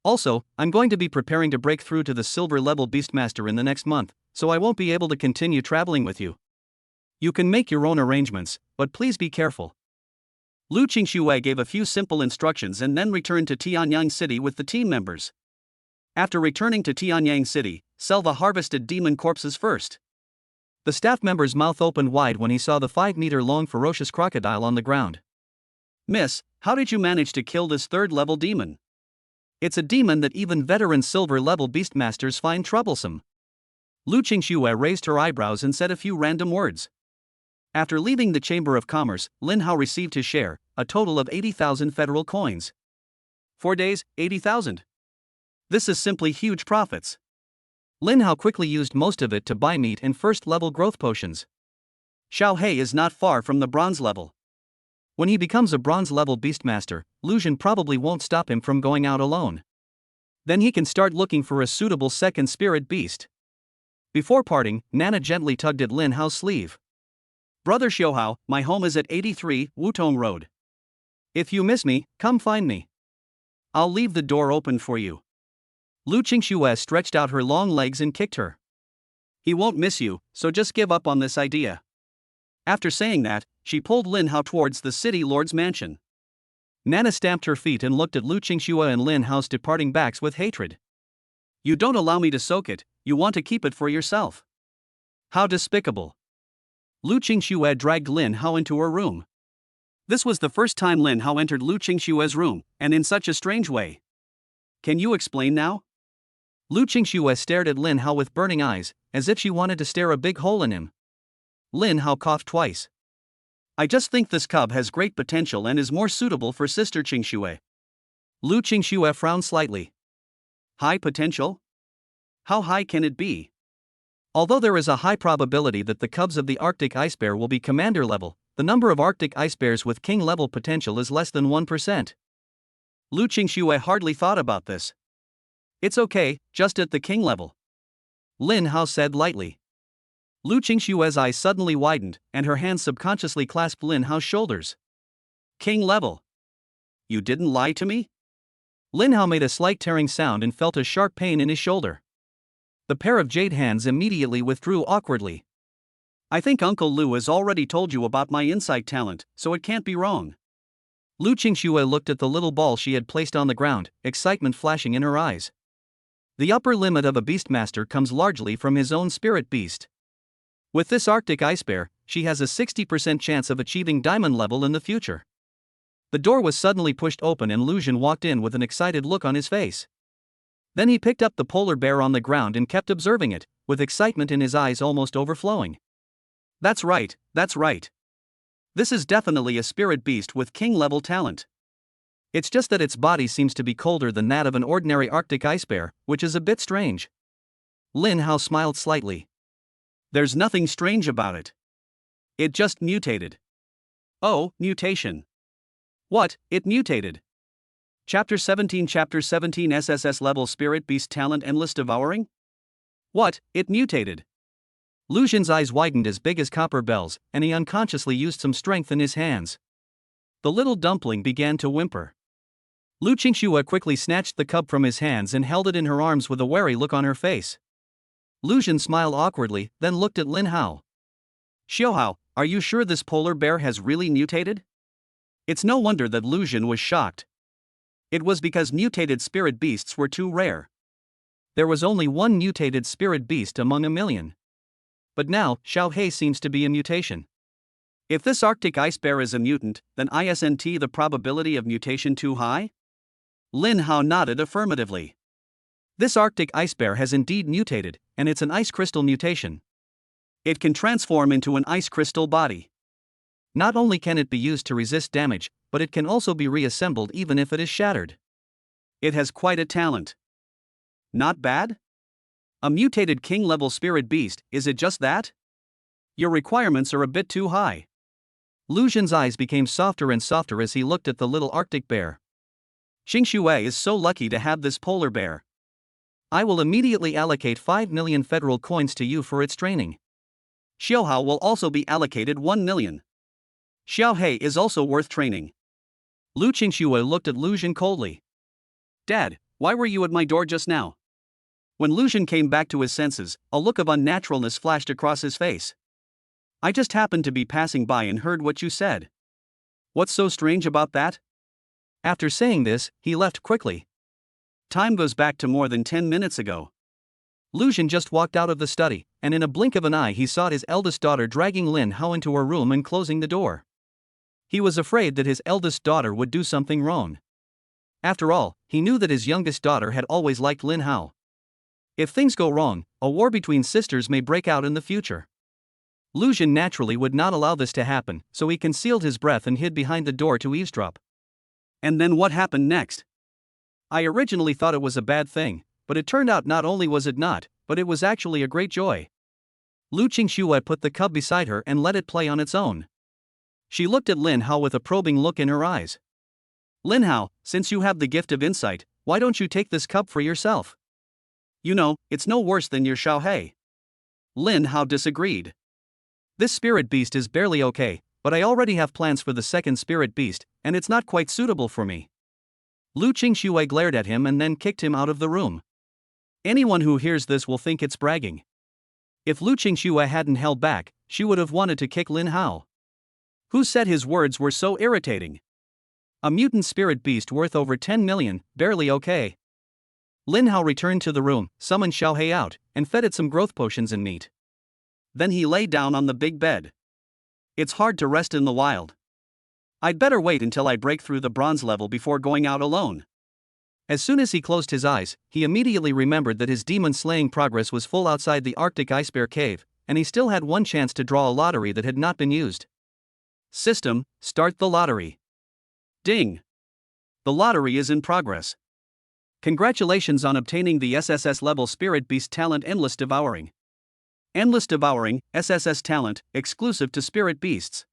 A: Also, I'm going to be preparing to break through to the silver level beastmaster in the next month, so I won't be able to continue traveling with you. You can make your own arrangements, but please be careful. Lu Qingxue gave a few simple instructions and then returned to Tianyang City with the team members. After returning to Tianyang City, Selva harvested demon corpses first. The staff member's mouth opened wide when he saw the 5-meter-long ferocious crocodile on the ground. Miss, how did you manage to kill this third-level demon? It's a demon that even veteran silver-level beastmasters find troublesome. Lu Qingxue raised her eyebrows and said a few random words. After leaving the Chamber of Commerce, Lin Hao received his share, a total of 80,000 federal coins. 4 days, 80,000. This is simply huge profits. Lin Hao quickly used most of it to buy meat and first-level growth potions. Xiao Hei is not far from the bronze level. When he becomes a bronze-level beastmaster, Lu Xun probably won't stop him from going out alone. Then he can start looking for a suitable second spirit beast. Before parting, Nana gently tugged at Lin Hao's sleeve. Brother Xiaohao, my home is at 83 Wutong Road. If you miss me, come find me. I'll leave the door open for you. Lu Qingxue stretched out her long legs and kicked her. He won't miss you, so just give up on this idea. After saying that, she pulled Lin Hao towards the city lord's mansion. Nana stamped her feet and looked at Lu Qingxue and Lin Hao's departing backs with hatred. You don't allow me to soak it, you want to keep it for yourself. How despicable. Lu Qingxue dragged Lin Hao into her room. This was the first time Lin Hao entered Lu Qingxue's room, and in such a strange way. Can you explain now? Lu Qingxue stared at Lin Hao with burning eyes, as if she wanted to stare a big hole in him. Lin Hao coughed twice. I just think this cub has great potential and is more suitable for Sister Qingxue. Lu Qingxue frowned slightly. High potential? How high can it be? Although there is a high probability that the cubs of the Arctic ice bear will be commander level, the number of Arctic ice bears with king level potential is less than 1%. Lu Qingxue hardly thought about this. It's okay, just at the king level. Lin Hao said lightly. Lu Qingxue's eyes suddenly widened, and her hands subconsciously clasped Lin Hao's shoulders. King level. You didn't lie to me? Lin Hao made a slight tearing sound and felt a sharp pain in his shoulder. The pair of jade hands immediately withdrew awkwardly. I think Uncle Lu has already told you about my insight talent, so it can't be wrong. Lu Qingxue looked at the little ball she had placed on the ground, excitement flashing in her eyes. The upper limit of a beastmaster comes largely from his own spirit beast. With this Arctic ice bear, she has a 60% chance of achieving diamond level in the future. The door was suddenly pushed open and Lu Xun walked in with an excited look on his face. Then he picked up the polar bear on the ground and kept observing it, with excitement in his eyes almost overflowing. That's right, that's right. This is definitely a spirit beast with king-level talent. It's just that its body seems to be colder than that of an ordinary Arctic ice bear, which is a bit strange. Lin Hao smiled slightly. There's nothing strange about it. It just mutated. Oh, mutation. What? It mutated. Chapter 17 SSS level Spirit Beast Talent Endless Devouring? What? It mutated. Lu Xun's eyes widened as big as copper bells, and he unconsciously used some strength in his hands. The little dumpling began to whimper. Lu Qingxue quickly snatched the cub from his hands and held it in her arms with a wary look on her face. Lu Xun smiled awkwardly, then looked at Lin Hao. Xiaohao, are you sure this polar bear has really mutated? It's no wonder that Lu Xun was shocked. It was because mutated spirit beasts were too rare. There was only one mutated spirit beast among a million. But now, Xiaohei seems to be a mutation. If this Arctic ice bear is a mutant, then isn't the probability of mutation too high? Lin Hao nodded affirmatively. This Arctic ice bear has indeed mutated, and it's an ice crystal mutation. It can transform into an ice crystal body. Not only can it be used to resist damage, but it can also be reassembled even if it is shattered. It has quite a talent. Not bad? A mutated king-level spirit beast, is it just that? Your requirements are a bit too high. Lu Xun's eyes became softer and softer as he looked at the little Arctic bear. Qingxue is so lucky to have this polar bear. I will immediately allocate 5 million federal coins to you for its training. Xiaohao will also be allocated 1 million. Xiaohei is also worth training. Lu Qingxue looked at Lu Xun coldly. Dad, why were you at my door just now? When Lu Xun came back to his senses, a look of unnaturalness flashed across his face. I just happened to be passing by and heard what you said. What's so strange about that? After saying this, he left quickly. Time goes back to more than 10 minutes ago. Lu Xun just walked out of the study, and in a blink of an eye he saw his eldest daughter dragging Lin Hao into her room and closing the door. He was afraid that his eldest daughter would do something wrong. After all, he knew that his youngest daughter had always liked Lin Hao. If things go wrong, a war between sisters may break out in the future. Lu Xun naturally would not allow this to happen, so he concealed his breath and hid behind the door to eavesdrop. And then what happened next? I originally thought it was a bad thing, but it turned out not only was it not, but it was actually a great joy. Lu Qingxue put the cub beside her and let it play on its own. She looked at Lin Hao with a probing look in her eyes. Lin Hao, since you have the gift of insight, why don't you take this cub for yourself? You know, it's no worse than your Xiaohei. Lin Hao disagreed. This spirit beast is barely okay, but I already have plans for the second spirit beast, and it's not quite suitable for me. Lu Qingxue glared at him and then kicked him out of the room. Anyone who hears this will think it's bragging. If Lu Qingxue hadn't held back, she would have wanted to kick Lin Hao. Who said his words were so irritating? A mutant spirit beast worth over 10 million, barely okay. Lin Hao returned to the room, summoned Xiaohei out, and fed it some growth potions and meat. Then he lay down on the big bed. It's hard to rest in the wild. I'd better wait until I break through the bronze level before going out alone. As soon as he closed his eyes, he immediately remembered that his demon-slaying progress was full outside the Arctic Ice Bear Cave, and he still had one chance to draw a lottery that had not been used. System, start the lottery. Ding! The lottery is in progress. Congratulations on obtaining the SSS level Spirit Beast Talent Endless Devouring. Endless Devouring, SSS Talent, exclusive to Spirit Beasts.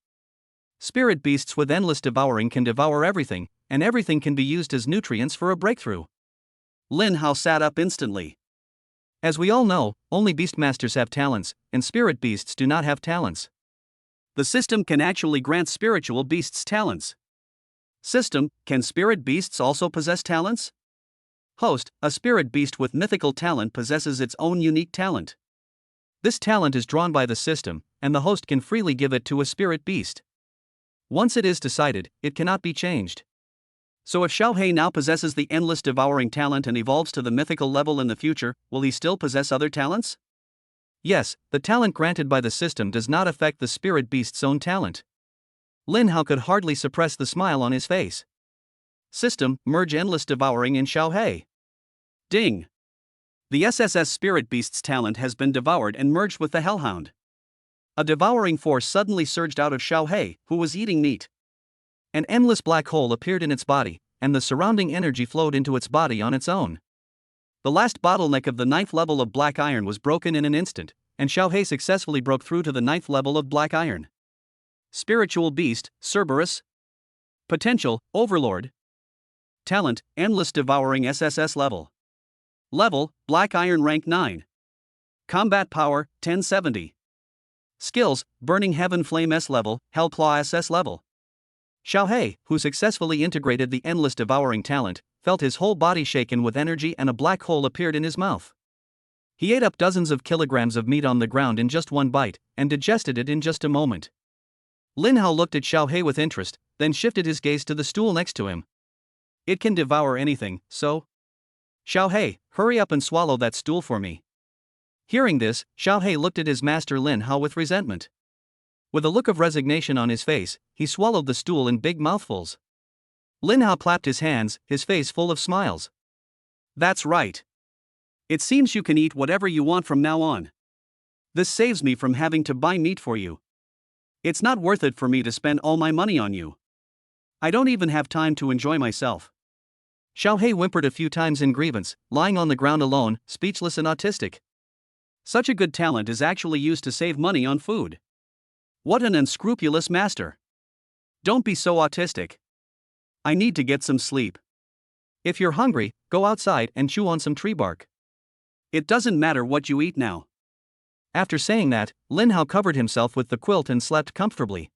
A: Spirit Beasts with Endless Devouring can devour everything, and everything can be used as nutrients for a breakthrough. Lin Hao sat up instantly. As we all know, only Beastmasters have talents, and Spirit Beasts do not have talents. The system can actually grant spiritual beasts talents. System, can Spirit Beasts also possess talents? Host, a Spirit Beast with mythical talent possesses its own unique talent. This talent is drawn by the system, and the host can freely give it to a Spirit Beast. Once it is decided, it cannot be changed. So if Xiaohei now possesses the Endless Devouring talent and evolves to the mythical level in the future, will he still possess other talents? Yes, the talent granted by the system does not affect the Spirit Beast's own talent. Lin Hao could hardly suppress the smile on his face. System, merge Endless Devouring in Xiaohei. Ding! The SSS Spirit Beast's talent has been devoured and merged with the Hellhound. A devouring force suddenly surged out of Xiaohei, who was eating meat. An endless black hole appeared in its body, and the surrounding energy flowed into its body on its own. The last bottleneck of the 9th level of Black Iron was broken in an instant, and Xiaohei successfully broke through to the 9th level of Black Iron. Spiritual Beast, Cerberus. Potential, Overlord. Talent, Endless Devouring SSS level. Level, Black Iron rank 9. Combat Power, 1070. Skills, Burning Heaven Flame S level, Hellclaw SS level. Xiaohei, who successfully integrated the Endless Devouring talent, felt his whole body shaken with energy and a black hole appeared in his mouth. He ate up dozens of kilograms of meat on the ground in just one bite, and digested it in just a moment. Lin Hao looked at Xiaohei with interest, then shifted his gaze to the stool next to him. It can devour anything, so? Xiaohei, hurry up and swallow that stool for me. Hearing this, Xiaohei looked at his master Lin Hao with resentment. With a look of resignation on his face, he swallowed the stool in big mouthfuls. Lin Hao clapped his hands, his face full of smiles. That's right. It seems you can eat whatever you want from now on. This saves me from having to buy meat for you. It's not worth it for me to spend all my money on you. I don't even have time to enjoy myself. Xiaohei whimpered a few times in grievance, lying on the ground alone, speechless and autistic. Such a good talent is actually used to save money on food. What an unscrupulous master. Don't be so autistic. I need to get some sleep. If you're hungry, go outside and chew on some tree bark. It doesn't matter what you eat now. After saying that, Lin Hao covered himself with the quilt and slept comfortably.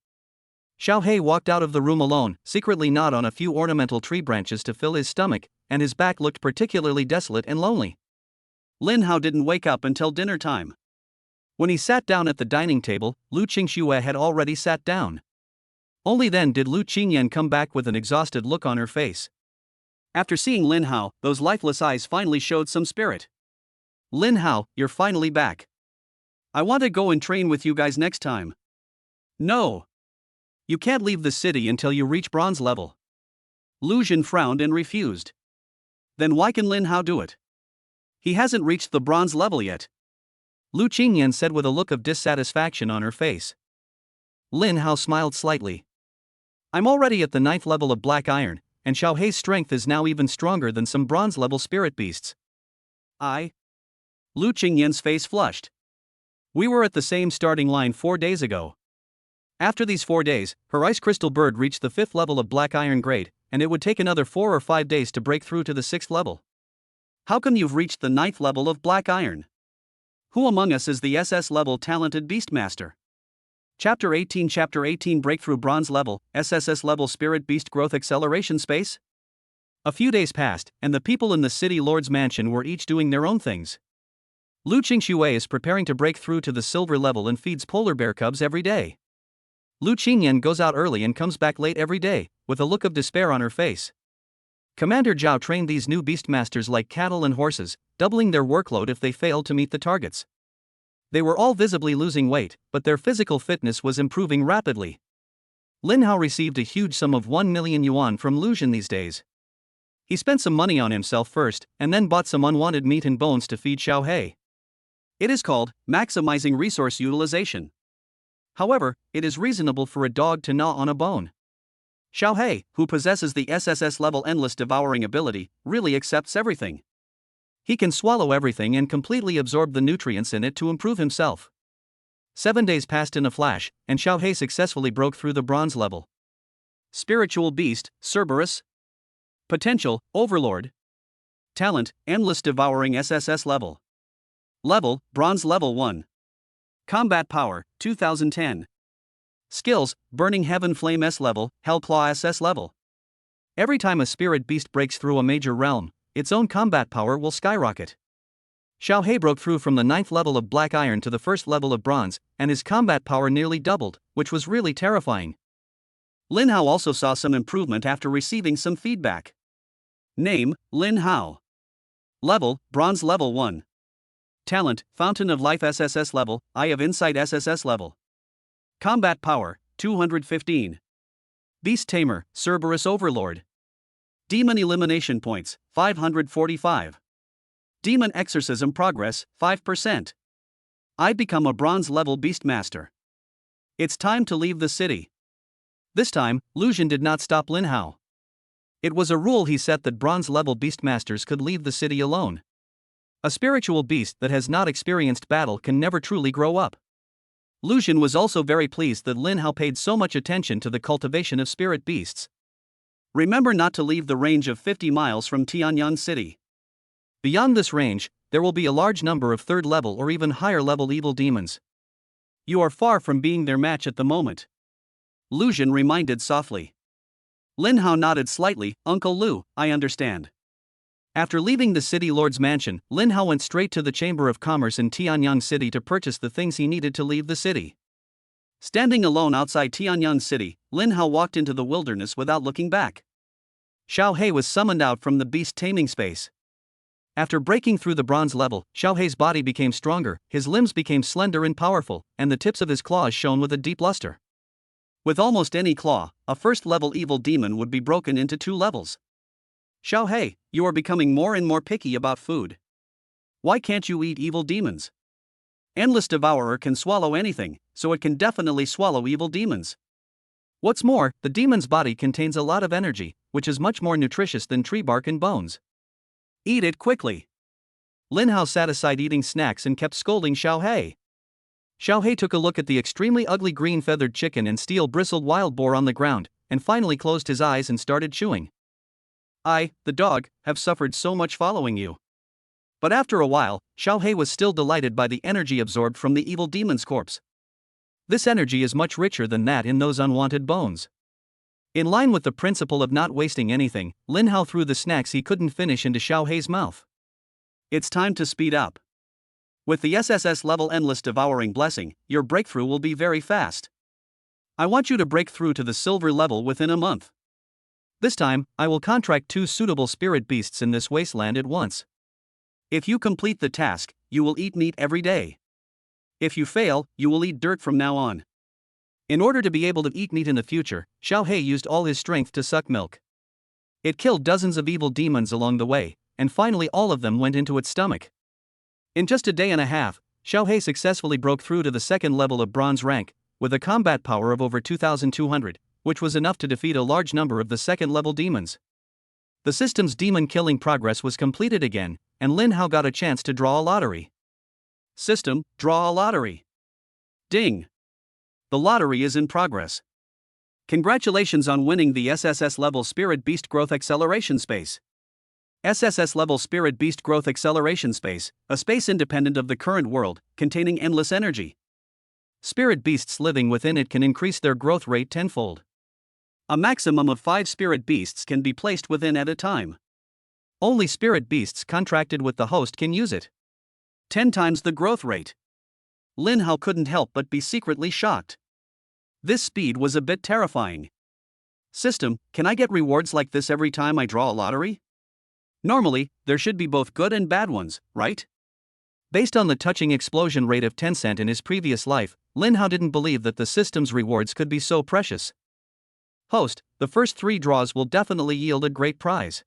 A: Xiaohei walked out of the room alone, secretly gnawed on a few ornamental tree branches to fill his stomach, and his back looked particularly desolate and lonely. Lin Hao didn't wake up until dinner time. When he sat down at the dining table, Lu Qingxue had already sat down. Only then did Lu Qingyan come back with an exhausted look on her face. After seeing Lin Hao, those lifeless eyes finally showed some spirit. Lin Hao, you're finally back. I want to go and train with you guys next time. No. You can't leave the city until you reach bronze level. Lu Jin frowned and refused. Then why can Lin Hao do it? He hasn't reached the bronze level yet. Lu Qingyan said with a look of dissatisfaction on her face. Lin Hao smiled slightly. I'm already at the 9th level of Black Iron, and Xiaohei's strength is now even stronger than some bronze level spirit beasts. Lu Qingyan's face flushed. We were at the same starting line 4 days ago. After these 4 days, her ice crystal bird reached the 5th level of Black Iron grade, and it would take another 4 or 5 days to break through to the 6th level. How come you've reached the 9th level of Black Iron? Who among us is the SS level talented Beastmaster? Chapter 18 Breakthrough Bronze Level, SSS Level Spirit Beast Growth Acceleration Space? A few days passed, and the people in the city lord's mansion were each doing their own things. Lu Qingxue is preparing to break through to the silver level and feeds polar bear cubs every day. Lu Qingyan goes out early and comes back late every day, with a look of despair on her face. Commander Zhao trained these new beastmasters like cattle and horses, doubling their workload if they failed to meet the targets. They were all visibly losing weight, but their physical fitness was improving rapidly. Lin Hao received a huge sum of 1 million yuan from Lu Jin these days. He spent some money on himself first, and then bought some unwanted meat and bones to feed Xiaohei. It is called maximizing resource utilization. However, it is reasonable for a dog to gnaw on a bone. Xiaohei, who possesses the SSS level endless devouring ability, really accepts everything. He can swallow everything and completely absorb the nutrients in it to improve himself. 7 days passed in a flash, and Xiaohei successfully broke through the bronze level. Spiritual Beast, Cerberus. Potential, Overlord. Talent, Endless Devouring SSS level. Level, Bronze level 1. Combat Power, 2010. Skills, Burning Heaven Flame S level, Hellclaw SS level. Every time a spirit beast breaks through a major realm, its own combat power will skyrocket. Xiaohei broke through from the 9th level of Black Iron to the 1st level of Bronze, and his combat power nearly doubled, which was really terrifying. Lin Hao also saw some improvement after receiving some feedback. Name, Lin Hao. Level, Bronze level 1. Talent, Fountain of Life SSS level, Eye of Insight SSS level. Combat Power, 215. Beast Tamer, Cerberus Overlord. Demon Elimination Points, 545. Demon Exorcism Progress, 5%. I become a bronze level Beastmaster. It's time to leave the city. This time, Lu Jin did not stop Lin Hao. It was a rule he set that bronze level Beastmasters could leave the city alone. A spiritual beast that has not experienced battle can never truly grow up. Lu Jin was also very pleased that Lin Hao paid so much attention to the cultivation of spirit beasts. Remember not to leave the range of 50 miles from Tianyang City. Beyond this range, there will be a large number of third-level or even higher-level evil demons. You are far from being their match at the moment. Lu Jin reminded softly. Lin Hao nodded slightly. Uncle Lu, I understand. After leaving the city lord's mansion, Lin Hao went straight to the Chamber of Commerce in Tianyang City to purchase the things he needed to leave the city. Standing alone outside Tianyang City, Lin Hao walked into the wilderness without looking back. Xiao He was summoned out from the beast taming space. After breaking through the bronze level, Xiao He's body became stronger, his limbs became slender and powerful, and the tips of his claws shone with a deep luster. With almost any claw, a first-level evil demon would be broken into 2 levels. Xiao He, you are becoming more and more picky about food. Why can't you eat evil demons? Endless Devourer can swallow anything, so it can definitely swallow evil demons. What's more, the demon's body contains a lot of energy, which is much more nutritious than tree bark and bones. Eat it quickly. Lin Hao sat aside eating snacks and kept scolding Xiao He. Xiao He took a look at the extremely ugly green feathered chicken and steel-bristled wild boar on the ground, and finally closed his eyes and started chewing. I, the dog, have suffered so much following you. But after a while, Xiao He was still delighted by the energy absorbed from the evil demon's corpse. This energy is much richer than that in those unwanted bones. In line with the principle of not wasting anything, Lin Hao threw the snacks he couldn't finish into Xiao He's mouth. It's time to speed up. With the SSS level Endless Devouring Blessing, your breakthrough will be very fast. I want you to break through to the silver level within a month. This time, I will contract 2 suitable spirit beasts in this wasteland at once. If you complete the task, you will eat meat every day. If you fail, you will eat dirt from now on. In order to be able to eat meat in the future, Xiao He used all his strength to suck milk. It killed dozens of evil demons along the way, and finally all of them went into its stomach. In just a day and a half, Xiao He successfully broke through to the 2nd level of bronze rank, with a combat power of over 2,200, which was enough to defeat a large number of the 2nd level demons. The system's demon killing progress was completed again, and Lin Hao got a chance to draw a lottery. System, draw a lottery. Ding! The lottery is in progress. Congratulations on winning the SSS level Spirit Beast Growth Acceleration Space. SSS level Spirit Beast Growth Acceleration Space, a space independent of the current world, containing endless energy. Spirit beasts living within it can increase their growth rate tenfold. A maximum of 5 spirit beasts can be placed within at a time. Only spirit beasts contracted with the host can use it. 10 times the growth rate. Lin Hao couldn't help but be secretly shocked. This speed was a bit terrifying. System, can I get rewards like this every time I draw a lottery? Normally, there should be both good and bad ones, right? Based on the touching explosion rate of Tencent in his previous life, Lin Hao didn't believe that the system's rewards could be so precious. Host, the first 3 draws will definitely yield a great prize.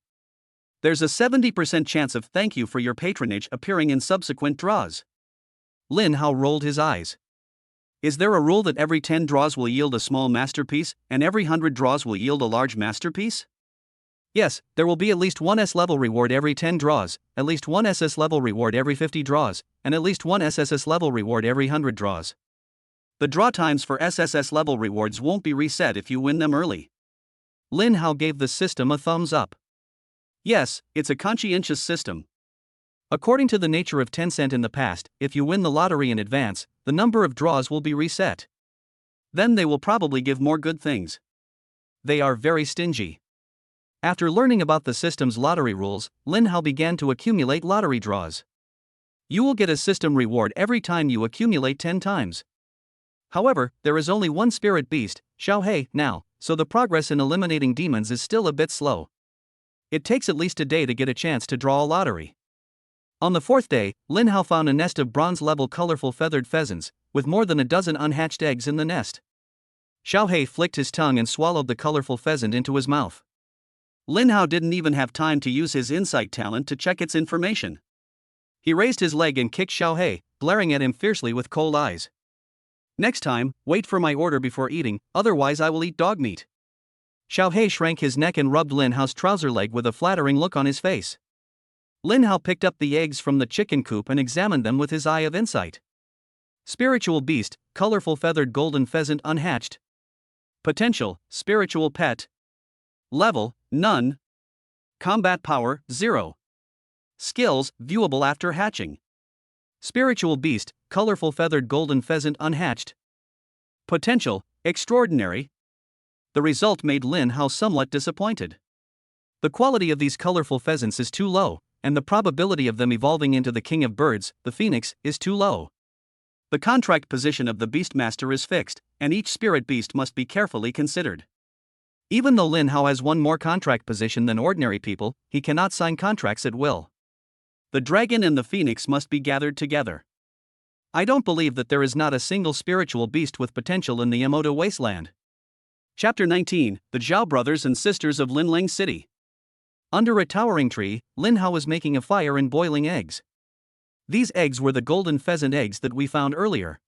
A: There's a 70% chance of thank you for your patronage appearing in subsequent draws. Lin Hao rolled his eyes. Is there a rule that every 10 draws will yield a small masterpiece, and every 100 draws will yield a large masterpiece? Yes, there will be at least 1 S-level reward every 10 draws, at least 1 SS level reward every 50 draws, and at least 1 SSS level reward every 100 draws. The draw times for SSS level rewards won't be reset if you win them early. Lin Hao gave the system a thumbs up. Yes, it's a conscientious system. According to the nature of Tencent in the past, if you win the lottery in advance, the number of draws will be reset. Then they will probably give more good things. They are very stingy. After learning about the system's lottery rules, Lin Hao began to accumulate lottery draws. You will get a system reward every time you accumulate 10 times. However, there is only 1 spirit beast, Xiao He, now, so the progress in eliminating demons is still a bit slow. It takes at least a day to get a chance to draw a lottery. On the 4th day, Lin Hao found a nest of bronze-level colorful feathered pheasants, with more than a dozen unhatched eggs in the nest. Xiao He flicked his tongue and swallowed the colorful pheasant into his mouth. Lin Hao didn't even have time to use his insight talent to check its information. He raised his leg and kicked Xiao He, glaring at him fiercely with cold eyes. Next time, wait for my order before eating, otherwise I will eat dog meat. Xiao He shrank his neck and rubbed Lin Hao's trouser leg with a flattering look on his face. Lin Hao picked up the eggs from the chicken coop and examined them with his eye of insight. Spiritual beast, colorful feathered golden pheasant unhatched. Potential, spiritual pet. Level, None. Combat power, 0. Skills, viewable after hatching. Spiritual beast, colorful feathered golden pheasant unhatched. Potential, extraordinary. The result made Lin Hao somewhat disappointed. The quality of these colorful pheasants is too low, and the probability of them evolving into the king of birds, the phoenix, is too low. The contract position of the Beastmaster is fixed, and each spirit beast must be carefully considered. Even though Lin Hao has one more contract position than ordinary people, he cannot sign contracts at will. The dragon and the phoenix must be gathered together. I don't believe that there is not a single spiritual beast with potential in the Emoto Wasteland. Chapter 19, The Zhao Brothers and Sisters of Linlang City. Under a towering tree, Lin Hao was making a fire and boiling eggs. These eggs were the golden pheasant eggs that we found earlier.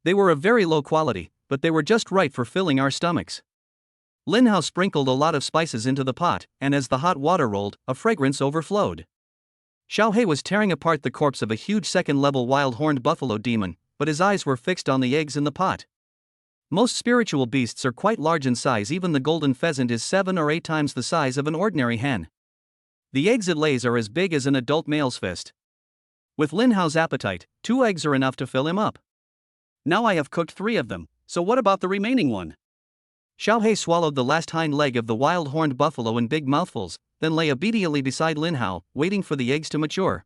A: They were of very low quality, but they were just right for filling our stomachs. Lin Hao sprinkled a lot of spices into the pot, and as the hot water rolled, a fragrance overflowed. Xiao He was tearing apart the corpse of a huge second-level wild-horned buffalo demon, but his eyes were fixed on the eggs in the pot. Most spiritual beasts are quite large in size. Even the golden pheasant is 7 or 8 times the size of an ordinary hen. The eggs it lays are as big as an adult male's fist. With Lin Hao's appetite, 2 eggs are enough to fill him up. Now I have cooked 3 of them, so what about the remaining one? Xiao He swallowed the last hind leg of the wild-horned buffalo in big mouthfuls, then lay obediently beside Lin Hao, waiting for the eggs to mature.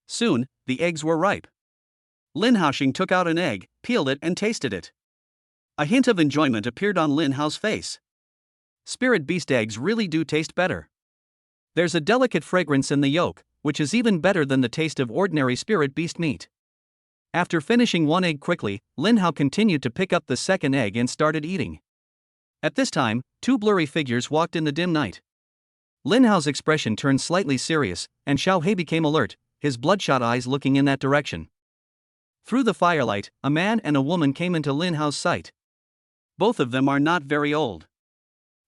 A: Soon, the eggs were ripe. Lin Haoxing took out an egg, peeled it and tasted it. A hint of enjoyment appeared on Lin Hao's face. Spirit beast eggs really do taste better. There's a delicate fragrance in the yolk, which is even better than the taste of ordinary spirit beast meat. After finishing 1 egg quickly, Lin Hao continued to pick up the second egg and started eating. At this time, 2 blurry figures walked in the dim night. Lin Hao's expression turned slightly serious, and Xiao He became alert, his bloodshot eyes looking in that direction. Through the firelight, a man and a woman came into Lin Hao's sight. Both of them are not very old.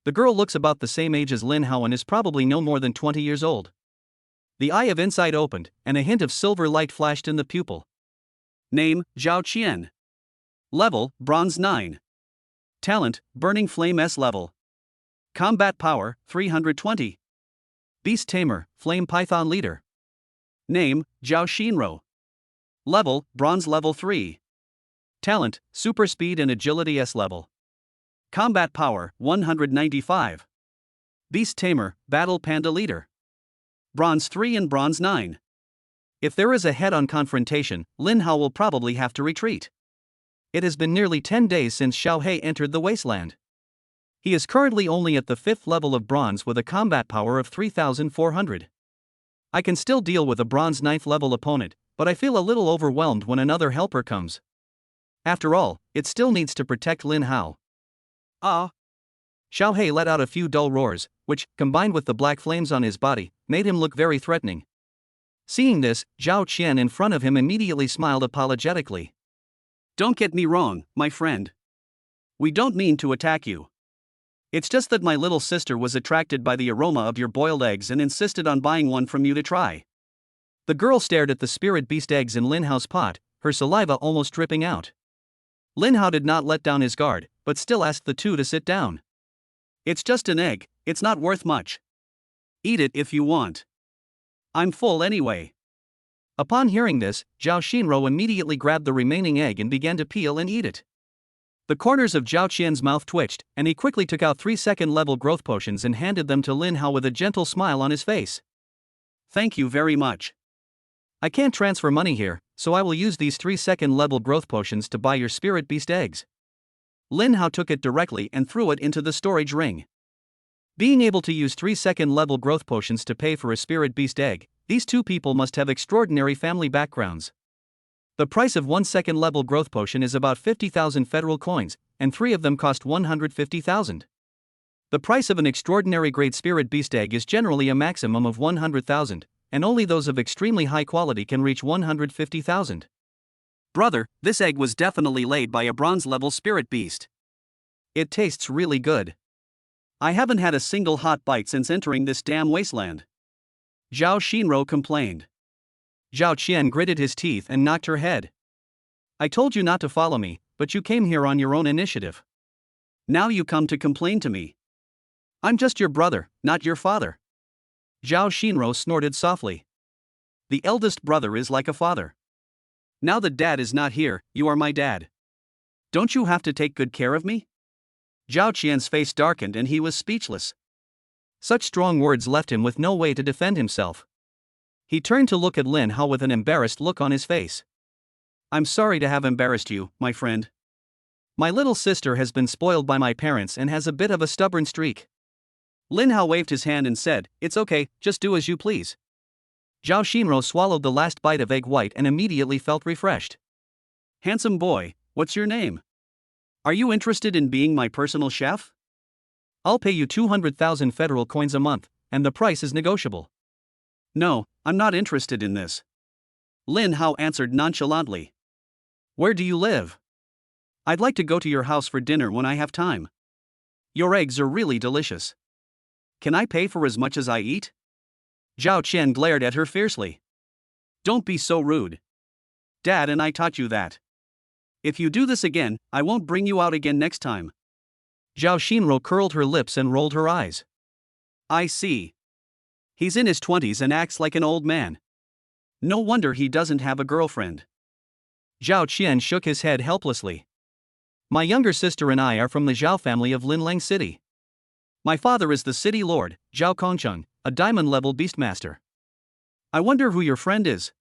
A: The girl looks about the same age as Lin Hao and is probably no more than 20 years old. The eye of insight opened, and a hint of silver light flashed in the pupil. Name, Zhao Qian. Level, Bronze 9. Talent, Burning Flame S level. Combat power, 320. Beast Tamer, Flame Python Leader. Name, Zhao Xinro. Level, Bronze level 3. Talent, Super Speed and Agility S level. Combat power, 195. Beast Tamer, Battle Panda Leader. Bronze 3 and Bronze 9. If there is a head-on confrontation, Lin Hao will probably have to retreat. It has been nearly 10 days since Xiao He entered the wasteland. He is currently only at the 5th level of bronze with a combat power of 3,400. I can still deal with a bronze 9th level opponent, but I feel a little overwhelmed when another helper comes. After all, it still needs to protect Lin Hao. Ah! Xiao He let out a few dull roars, which, combined with the black flames on his body, made him look very threatening. Seeing this, Zhao Qian in front of him immediately smiled apologetically. Don't get me wrong, my friend. We don't mean to attack you. It's just that my little sister was attracted by the aroma of your boiled eggs and insisted on buying one from you to try. The girl stared at the spirit beast eggs in Lin Hao's pot, her saliva almost dripping out. Lin Hao did not let down his guard, but still asked the two to sit down. It's just an egg, it's not worth much. Eat it if you want. I'm full anyway. Upon hearing this, Zhao Xinro immediately grabbed the remaining egg and began to peel and eat it. The corners of Zhao Qian's mouth twitched, and he quickly took out 3 second-level growth potions and handed them to Lin Hao with a gentle smile on his face. Thank you very much. I can't transfer money here, so I will use these 3 second-level growth potions to buy your spirit beast eggs. Lin Hao took it directly and threw it into the storage ring. Being able to use 3 second-level growth potions to pay for a spirit beast egg, these two people must have extraordinary family backgrounds. The price of 1 second-level growth potion is about 50,000 federal coins, and 3 of them cost 150,000. The price of an extraordinary grade spirit beast egg is generally a maximum of 100,000, and only those of extremely high quality can reach 150,000. Brother, this egg was definitely laid by a bronze-level spirit beast. It tastes really good. I haven't had a single hot bite since entering this damn wasteland. Zhao Xinro complained. Zhao Qian gritted his teeth and knocked her head. I told you not to follow me, but you came here on your own initiative. Now you come to complain to me. I'm just your brother, not your father. Zhao Xinro snorted softly. The eldest brother is like a father. Now that dad is not here, you are my dad. Don't you have to take good care of me? Zhao Qian's face darkened and he was speechless. Such strong words left him with no way to defend himself. He turned to look at Lin Hao with an embarrassed look on his face. I'm sorry to have embarrassed you, my friend. My little sister has been spoiled by my parents and has a bit of a stubborn streak. Lin Hao waved his hand and said, It's okay, just do as you please. Zhao Xinro swallowed the last bite of egg white and immediately felt refreshed. Handsome boy, what's your name? Are you interested in being my personal chef? I'll pay you 200,000 federal coins a month, and the price is negotiable. No, I'm not interested in this. Lin Hao answered nonchalantly. Where do you live? I'd like to go to your house for dinner when I have time. Your eggs are really delicious. Can I pay for as much as I eat? Zhao Qian glared at her fiercely. Don't be so rude. Dad and I taught you that. If you do this again, I won't bring you out again next time. Zhao Xinro curled her lips and rolled her eyes. I see. He's in his 20s and acts like an old man. No wonder he doesn't have a girlfriend. Zhao Qian shook his head helplessly. My younger sister and I are from the Zhao family of Linlang City. My father is the city lord, Zhao Kongcheng, a diamond-level beastmaster. I wonder who your friend is.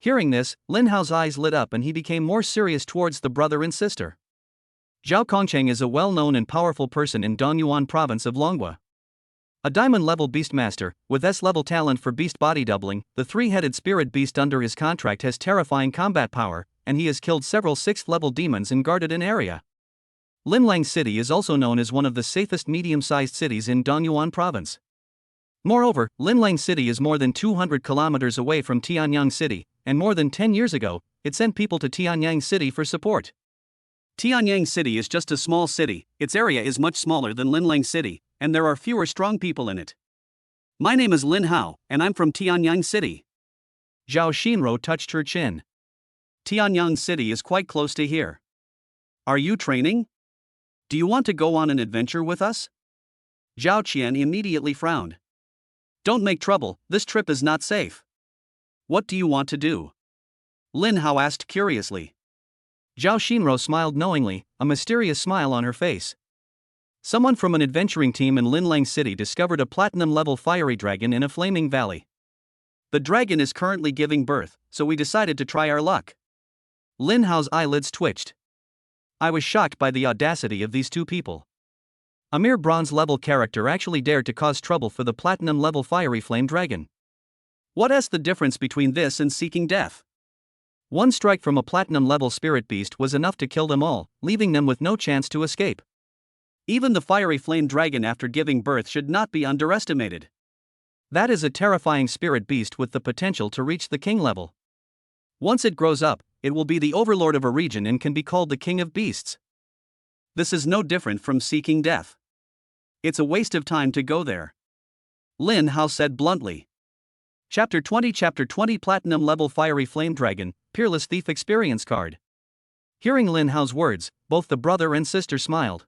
A: Hearing this, Lin Hao's eyes lit up and he became more serious towards the brother and sister. Zhao Kongcheng is a well-known and powerful person in Dongyuan province of Longhua. A diamond-level beastmaster, with S-level talent for beast body doubling, the three-headed spirit beast under his contract has terrifying combat power, and he has killed several 6th-level demons and guarded an area. Linlang City is also known as one of the safest medium-sized cities in Dongyuan province. Moreover, Linlang City is more than 200 kilometers away from Tianyang City, and more than 10 years ago, it sent people to Tianyang City for support. Tianyang City is just a small city, its area is much smaller than Linlang City, and there are fewer strong people in it. My name is Lin Hao, and I'm from Tianyang City. Zhao Xinro touched her chin. Tianyang City is quite close to here. Are you training? Do you want to go on an adventure with us? Zhao Qian immediately frowned. Don't make trouble, this trip is not safe. What do you want to do? Lin Hao asked curiously. Zhao Xinro smiled knowingly, a mysterious smile on her face. Someone from an adventuring team in Linlang City discovered a platinum-level fiery dragon in a flaming valley. The dragon is currently giving birth, so we decided to try our luck. Lin Hao's eyelids twitched. I was shocked by the audacity of these two people. A mere bronze-level character actually dared to cause trouble for the platinum-level fiery flame dragon. What's the difference between this and seeking death? One strike from a platinum-level spirit beast was enough to kill them all, leaving them with no chance to escape. Even the fiery flame dragon after giving birth should not be underestimated. That is a terrifying spirit beast with the potential to reach the king level. Once it grows up, it will be the overlord of a region and can be called the king of beasts. This is no different from seeking death. It's a waste of time to go there. Lin Hao said bluntly. Chapter 20 Platinum Level Fiery Flame Dragon, Peerless Thief Experience Card. Hearing Lin Hao's words, both the brother and sister smiled.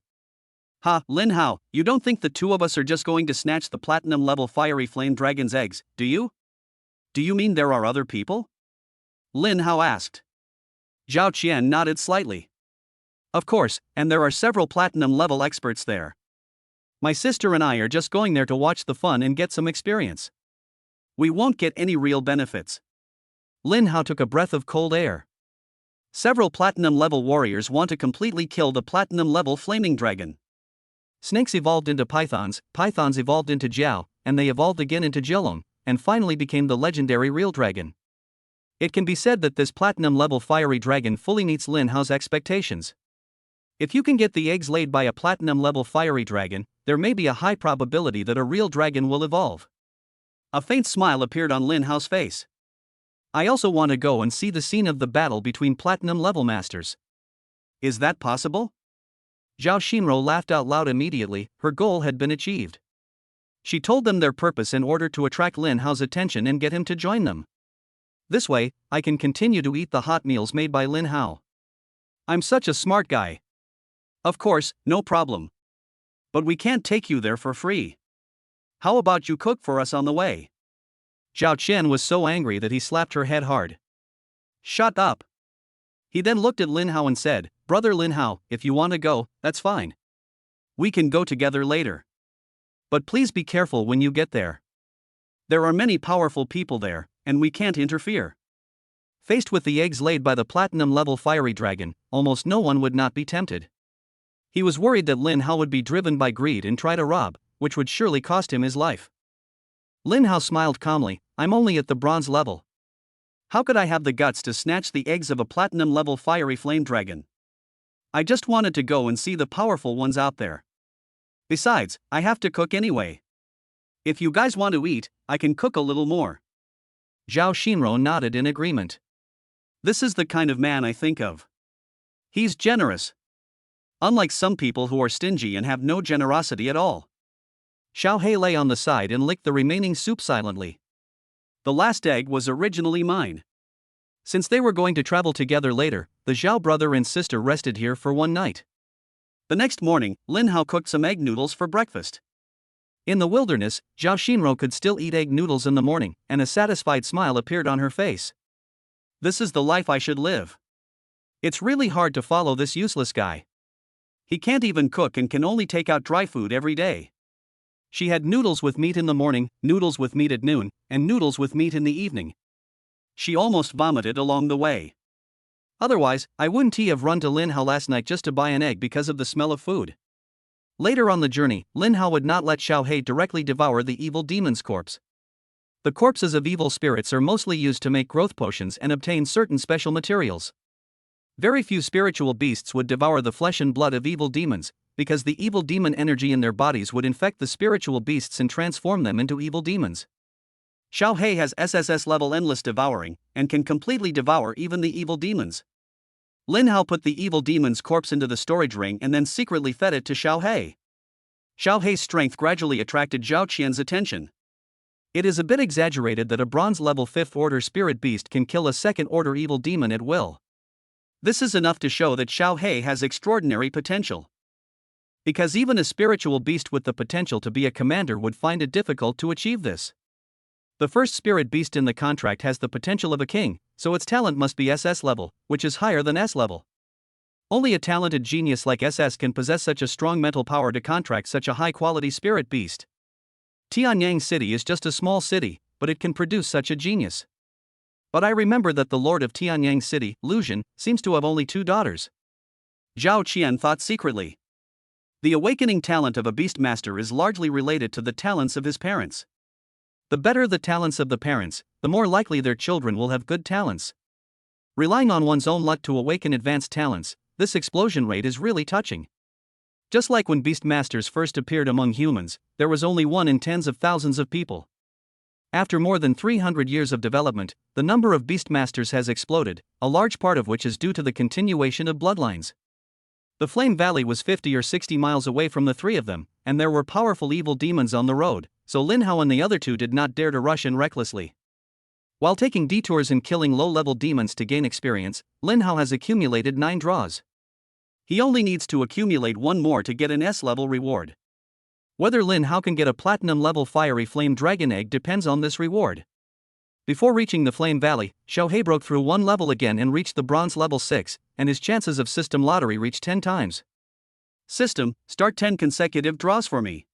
A: Ha, Lin Hao, you don't think the two of us are just going to snatch the Platinum Level Fiery Flame Dragon's eggs, do you? Do you mean there are other people? Lin Hao asked. Zhao Qian nodded slightly. Of course, and there are several platinum-level experts there. My sister and I are just going there to watch the fun and get some experience. We won't get any real benefits. Lin Hao took a breath of cold air. Several platinum-level warriors want to completely kill the platinum-level flaming dragon. Snakes evolved into pythons, pythons evolved into jiao, and they evolved again into jialong, and finally became the legendary real dragon. It can be said that this platinum-level fiery dragon fully meets Lin Hao's expectations. If you can get the eggs laid by a platinum-level fiery dragon, there may be a high probability that a real dragon will evolve. A faint smile appeared on Lin Hao's face. I also want to go and see the scene of the battle between platinum-level masters. Is that possible? Zhao Xinro laughed out loud immediately, her goal had been achieved. She told them their purpose in order to attract Lin Hao's attention and get him to join them. This way, I can continue to eat the hot meals made by Lin Hao. I'm such a smart guy. Of course, no problem. But we can't take you there for free. How about you cook for us on the way? Zhao Qian was so angry that he slapped her head hard. Shut up. He then looked at Lin Hao and said, Brother Lin Hao, if you want to go, that's fine. We can go together later. But please be careful when you get there. There are many powerful people there, and we can't interfere. Faced with the eggs laid by the platinum-level fiery dragon, almost no one would not be tempted. He was worried that Lin Hao would be driven by greed and try to rob, which would surely cost him his life. Lin Hao smiled calmly, I'm only at the bronze level. How could I have the guts to snatch the eggs of a platinum-level fiery flame dragon? I just wanted to go and see the powerful ones out there. Besides, I have to cook anyway. If you guys want to eat, I can cook a little more. Zhao Xinrou nodded in agreement. This is the kind of man I think of. He's generous. Unlike some people who are stingy and have no generosity at all. Xiao He lay on the side and licked the remaining soup silently. The last egg was originally mine. Since they were going to travel together later, the Zhao brother and sister rested here for one night. The next morning, Lin Hao cooked some egg noodles for breakfast. In the wilderness, Zhao Xinrou could still eat egg noodles in the morning, and a satisfied smile appeared on her face. This is the life I should live. It's really hard to follow this useless guy. He can't even cook and can only take out dry food every day. She had noodles with meat in the morning, noodles with meat at noon, and noodles with meat in the evening. She almost vomited along the way. Otherwise, I wouldn't have run to Lin Hao last night just to buy an egg because of the smell of food. Later on the journey, Lin Hao would not let Xiao He directly devour the evil demon's corpse. The corpses of evil spirits are mostly used to make growth potions and obtain certain special materials. Very few spiritual beasts would devour the flesh and blood of evil demons, because the evil demon energy in their bodies would infect the spiritual beasts and transform them into evil demons. Xiao He has SSS level endless devouring, and can completely devour even the evil demons. Lin Hao put the evil demon's corpse into the storage ring and then secretly fed it to Xiao He. Xiao He's strength gradually attracted Zhao Qian's attention. It is a bit exaggerated that a bronze-level 5th order spirit beast can kill a 2nd order evil demon at will. This is enough to show that Xiao He has extraordinary potential. Because even a spiritual beast with the potential to be a commander would find it difficult to achieve this. The first spirit beast in the contract has the potential of a king, so its talent must be SS level, which is higher than S level. Only a talented genius like SS can possess such a strong mental power to contract such a high-quality spirit beast. Tianyang City is just a small city, but it can produce such a genius. But I remember that the lord of Tianyang City, Lu Zhen, seems to have only 2 daughters. Zhao Qian thought secretly. The awakening talent of a beastmaster is largely related to the talents of his parents. The better the talents of the parents, the more likely their children will have good talents. Relying on one's own luck to awaken advanced talents, this explosion rate is really touching. Just like when beastmasters first appeared among humans, there was only one in tens of thousands of people. After more than 300 years of development, the number of beastmasters has exploded, a large part of which is due to the continuation of bloodlines. The Flame Valley was 50 or 60 miles away from the 3 of them, and there were powerful evil demons on the road, so Lin Hao and the other 2 did not dare to rush in recklessly. While taking detours and killing low-level demons to gain experience, Lin Hao has accumulated 9 draws. He only needs to accumulate 1 more to get an S-level reward. Whether Lin Hao can get a platinum-level fiery flame dragon egg depends on this reward. Before reaching the Flame Valley, Xiao He broke through 1 level again and reached the bronze level 6, and his chances of system lottery reached 10 times. System, start 10 consecutive draws for me.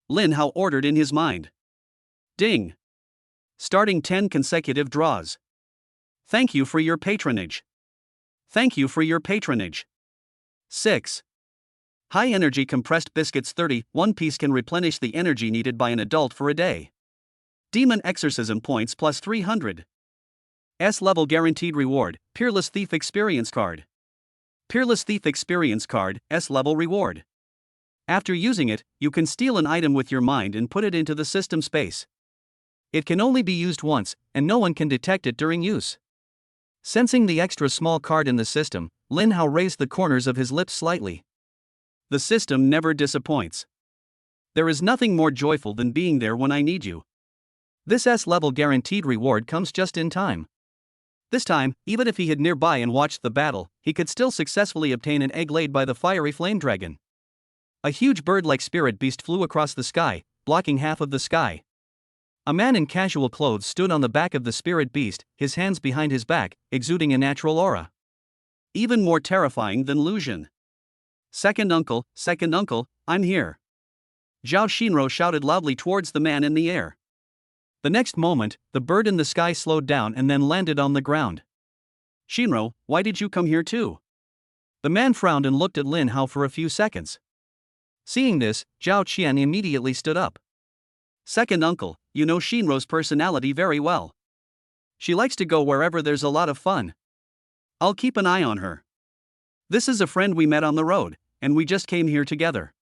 A: Lin Hao ordered in his mind. Ding. Starting 10 consecutive draws. Thank you for your patronage. Thank you for your patronage. 6. High energy compressed biscuits 30, 1 piece can replenish the energy needed by an adult for a day. Demon exorcism points plus 300. S-level guaranteed reward, Peerless Thief experience card. Peerless Thief experience card, S-level reward. After using it, you can steal an item with your mind and put it into the system space. It can only be used once, and no one can detect it during use. Sensing the extra small card in the system, Lin Hao raised the corners of his lips slightly. The system never disappoints. There is nothing more joyful than being there when I need you. This S-level guaranteed reward comes just in time. This time, even if he hid nearby and watched the battle, he could still successfully obtain an egg laid by the fiery flame dragon. A huge bird-like spirit beast flew across the sky, blocking half of the sky. A man in casual clothes stood on the back of the spirit beast, his hands behind his back, exuding a natural aura. Even more terrifying than illusion. Second uncle, I'm here. Zhao Shinro shouted loudly towards the man in the air. The next moment, the bird in the sky slowed down and then landed on the ground. Shinro, why did you come here too? The man frowned and looked at Lin Hao for a few seconds. Seeing this, Zhao Qian immediately stood up. Second uncle, you know Shinro's personality very well. She likes to go wherever there's a lot of fun. I'll keep an eye on her. This is a friend we met on the road, and we just came here together.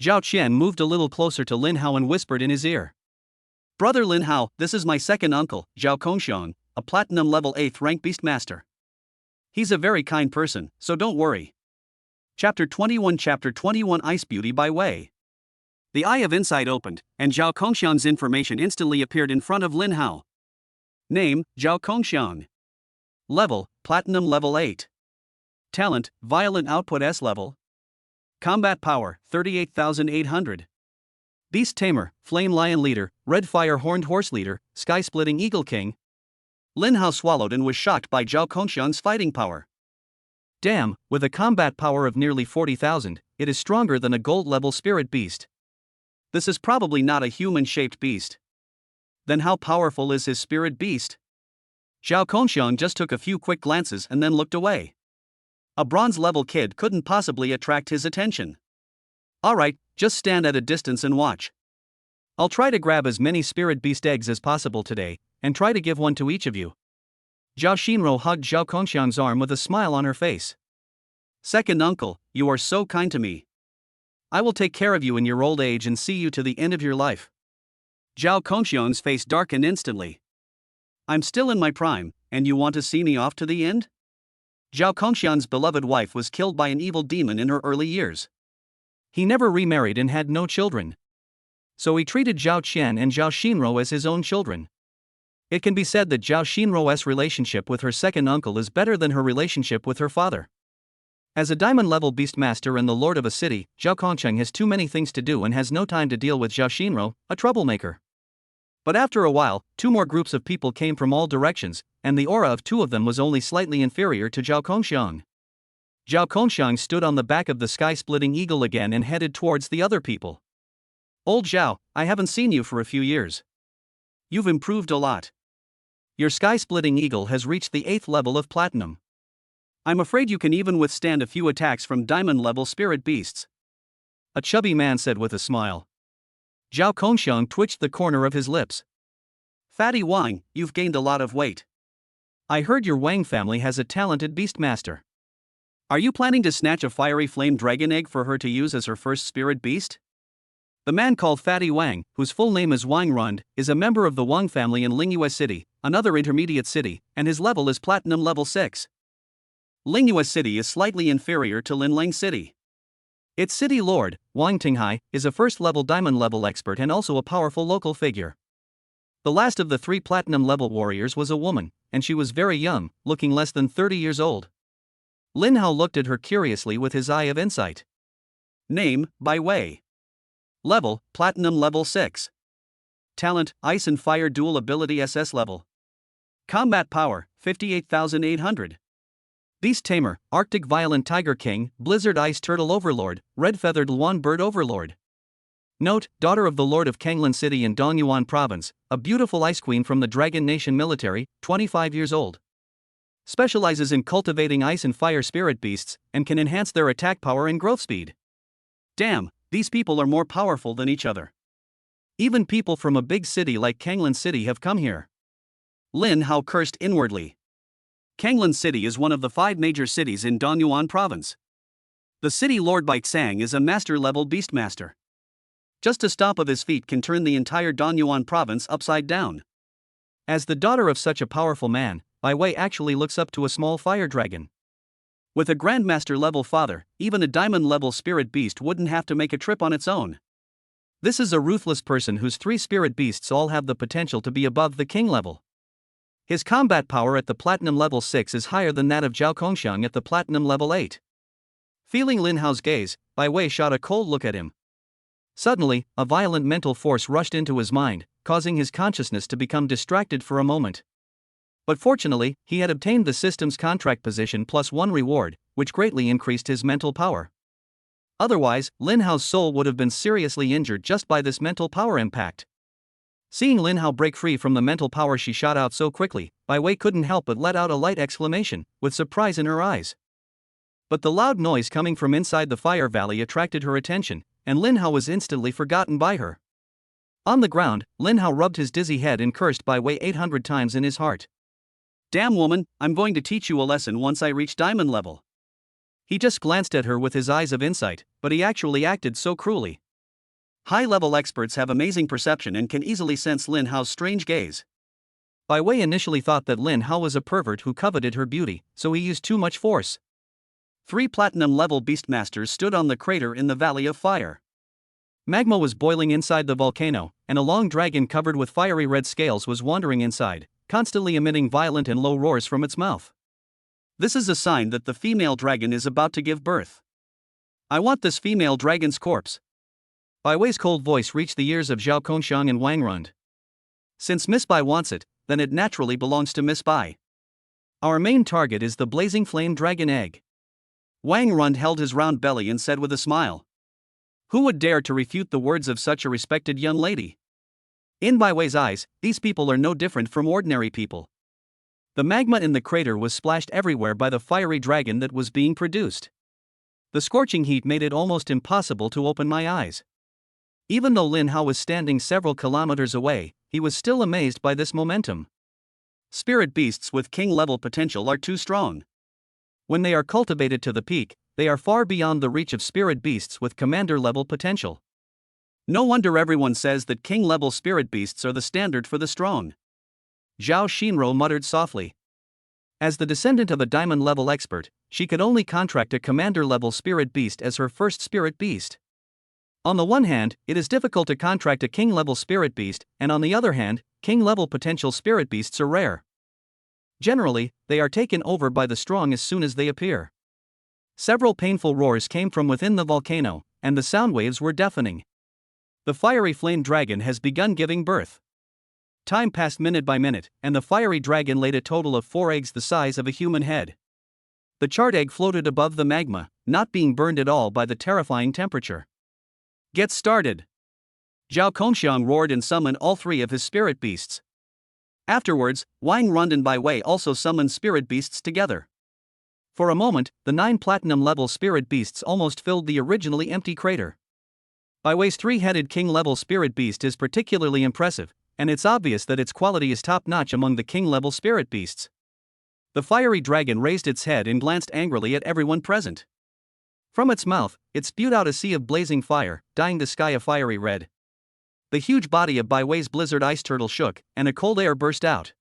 A: Zhao Qian moved a little closer to Lin Hao and whispered in his ear. Brother Lin Hao, this is my second uncle, Zhao Kongxiang, a platinum level 8th rank beastmaster. He's a very kind person, so don't worry. Chapter 21 Ice Beauty by Wei. The Eye of Insight opened, and Zhao Kongxiang's information instantly appeared in front of Lin Hao. Name, Zhao Kongxiang. Level, Platinum level 8. Talent, Violent Output S level. Combat Power, 38,800. Beast Tamer, Flame Lion Leader, Red Fire Horned Horse Leader, Sky Splitting Eagle King. Lin Hao swallowed and was shocked by Zhao Kongxiang's fighting power. Damn, with a combat power of nearly 40,000, it is stronger than a gold level spirit beast. This is probably not a human-shaped beast. Then how powerful is his spirit beast? Zhao Kongxiang just took a few quick glances and then looked away. A bronze-level kid couldn't possibly attract his attention. Alright, just stand at a distance and watch. I'll try to grab as many spirit beast eggs as possible today, and try to give one to each of you. Zhao Shinro hugged Zhao Kongxiang's arm with a smile on her face. Second uncle, you are so kind to me. I will take care of you in your old age and see you to the end of your life. Zhao Kongxiang's face darkened instantly. I'm still in my prime, and you want to see me off to the end? Zhao Kongxiang's beloved wife was killed by an evil demon in her early years. He never remarried and had no children. So he treated Zhao Qian and Zhao Shinro as his own children. It can be said that Zhao Shinro's relationship with her second uncle is better than her relationship with her father. As a diamond-level beastmaster and the lord of a city, Zhao Kongxiang has too many things to do and has no time to deal with Zhao Shinro, a troublemaker. But after a while, two more groups of people came from all directions, and the aura of two of them was only slightly inferior to Zhao Kongxiang. Zhao Kongxiang stood on the back of the sky-splitting eagle again and headed towards the other people. Old Zhao, I haven't seen you for a few years. You've improved a lot. Your sky-splitting eagle has reached the 8th level of platinum. I'm afraid you can even withstand a few attacks from diamond-level spirit beasts. A chubby man said with a smile. Zhao Kongxiang twitched the corner of his lips. Fatty Wang, you've gained a lot of weight. I heard your Wang family has a talented beastmaster. Are you planning to snatch a fiery flame dragon egg for her to use as her first spirit beast? The man called Fatty Wang, whose full name is Wang Rund, is a member of the Wang family in Lingyue City, another intermediate city, and his level is platinum level 6. Lingyue City is slightly inferior to Linlang City. Its city lord, Wang Tinghai, is a first-level diamond-level expert and also a powerful local figure. The last of the 3 platinum-level warriors was a woman, and she was very young, looking less than 30 years old. Lin Hao looked at her curiously with his eye of insight. Name, Bai Wei. Level, Platinum level 6. Talent, Ice and Fire Dual Ability SS level. Combat Power, 58,800. Beast Tamer, Arctic Violent Tiger King, Blizzard Ice Turtle Overlord, Red Feathered Luan Bird Overlord. Note, daughter of the Lord of Kanglin City in Dongyuan Province, a beautiful ice queen from the Dragon Nation military, 25 years old. Specializes in cultivating ice and fire spirit beasts, and can enhance their attack power and growth speed. Damn, these people are more powerful than each other. Even people from a big city like Kanglin City have come here. Lin Hao cursed inwardly. Kanglin City is one of the 5 major cities in Dongyuan Province. The city lord Baixang is a master-level beastmaster. Just a stomp of his feet can turn the entire Dongyuan Province upside down. As the daughter of such a powerful man, Bai Wei actually looks up to a small fire dragon. With a Grandmaster-level father, even a diamond-level spirit beast wouldn't have to make a trip on its own. This is a ruthless person whose 3 spirit beasts all have the potential to be above the king level. His combat power at the platinum level 6 is higher than that of Zhao Kongxiang at the platinum level 8. Feeling Lin Hao's gaze, Bai Wei shot a cold look at him. Suddenly, a violent mental force rushed into his mind, causing his consciousness to become distracted for a moment. But fortunately, he had obtained the system's contract position plus 1 reward, which greatly increased his mental power. Otherwise, Lin Hao's soul would have been seriously injured just by this mental power impact. Seeing Lin Hao break free from the mental power she shot out so quickly, Bai Wei couldn't help but let out a light exclamation, with surprise in her eyes. But the loud noise coming from inside the fire valley attracted her attention, and Lin Hao was instantly forgotten by her. On the ground, Lin Hao rubbed his dizzy head and cursed Bai Wei 800 times in his heart. Damn woman, I'm going to teach you a lesson once I reach diamond level. He just glanced at her with his eyes of insight, but he actually acted so cruelly. High-level experts have amazing perception and can easily sense Lin Hao's strange gaze. Bai Wei initially thought that Lin Hao was a pervert who coveted her beauty, so he used too much force. 3 platinum-level beastmasters stood on the crater in the Valley of Fire. Magma was boiling inside the volcano, and a long dragon covered with fiery red scales was wandering inside, constantly emitting violent and low roars from its mouth. This is a sign that the female dragon is about to give birth. I want this female dragon's corpse. Bai Wei's cold voice reached the ears of Zhao Kongxiang and Wang Rund. Since Miss Bai wants it, then it naturally belongs to Miss Bai. Our main target is the blazing flame dragon egg. Wang Rund held his round belly and said with a smile. Who would dare to refute the words of such a respected young lady? In Bai Wei's eyes, these people are no different from ordinary people. The magma in the crater was splashed everywhere by the fiery dragon that was being produced. The scorching heat made it almost impossible to open my eyes. Even though Lin Hao was standing several kilometers away, he was still amazed by this momentum. Spirit beasts with king-level potential are too strong. When they are cultivated to the peak, they are far beyond the reach of spirit beasts with commander-level potential. No wonder everyone says that king-level spirit beasts are the standard for the strong. Zhao Xinro muttered softly. As the descendant of a diamond-level expert, she could only contract a commander-level spirit beast as her first spirit beast. On the one hand, it is difficult to contract a king-level spirit beast, and on the other hand, king-level potential spirit beasts are rare. Generally, they are taken over by the strong as soon as they appear. Several painful roars came from within the volcano, and the sound waves were deafening. The fiery flame dragon has begun giving birth. Time passed minute by minute, and the fiery dragon laid a total of 4 eggs the size of a human head. The charred egg floated above the magma, not being burned at all by the terrifying temperature. Get started! Zhao Kongxiang roared and summoned all 3 of his spirit beasts. Afterwards, Wang Rund and Bai Wei also summoned spirit beasts together. For a moment, the 9 platinum-level spirit beasts almost filled the originally empty crater. Bai Wei's 3-headed king-level spirit beast is particularly impressive, and it's obvious that its quality is top-notch among the king-level spirit beasts. The fiery dragon raised its head and glanced angrily at everyone present. From its mouth, it spewed out a sea of blazing fire, dyeing the sky a fiery red. The huge body of Bai Wei's blizzard ice turtle shook, and a cold air burst out.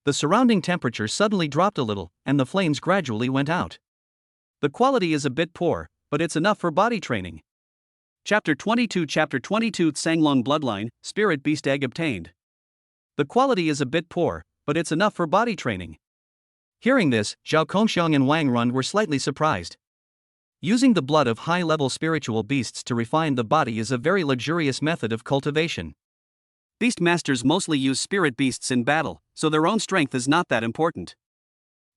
A: The surrounding temperature suddenly dropped a little, and the flames gradually went out. The quality is a bit poor, but it's enough for body training. Chapter 22 Tsanglong Bloodline, Spirit Beast Egg obtained. The quality is a bit poor, but it's enough for body training. Hearing this, Zhao Kongxiang and Wang Rund were slightly surprised. Using the blood of high-level spiritual beasts to refine the body is a very luxurious method of cultivation. Beastmasters mostly use spirit beasts in battle, so their own strength is not that important.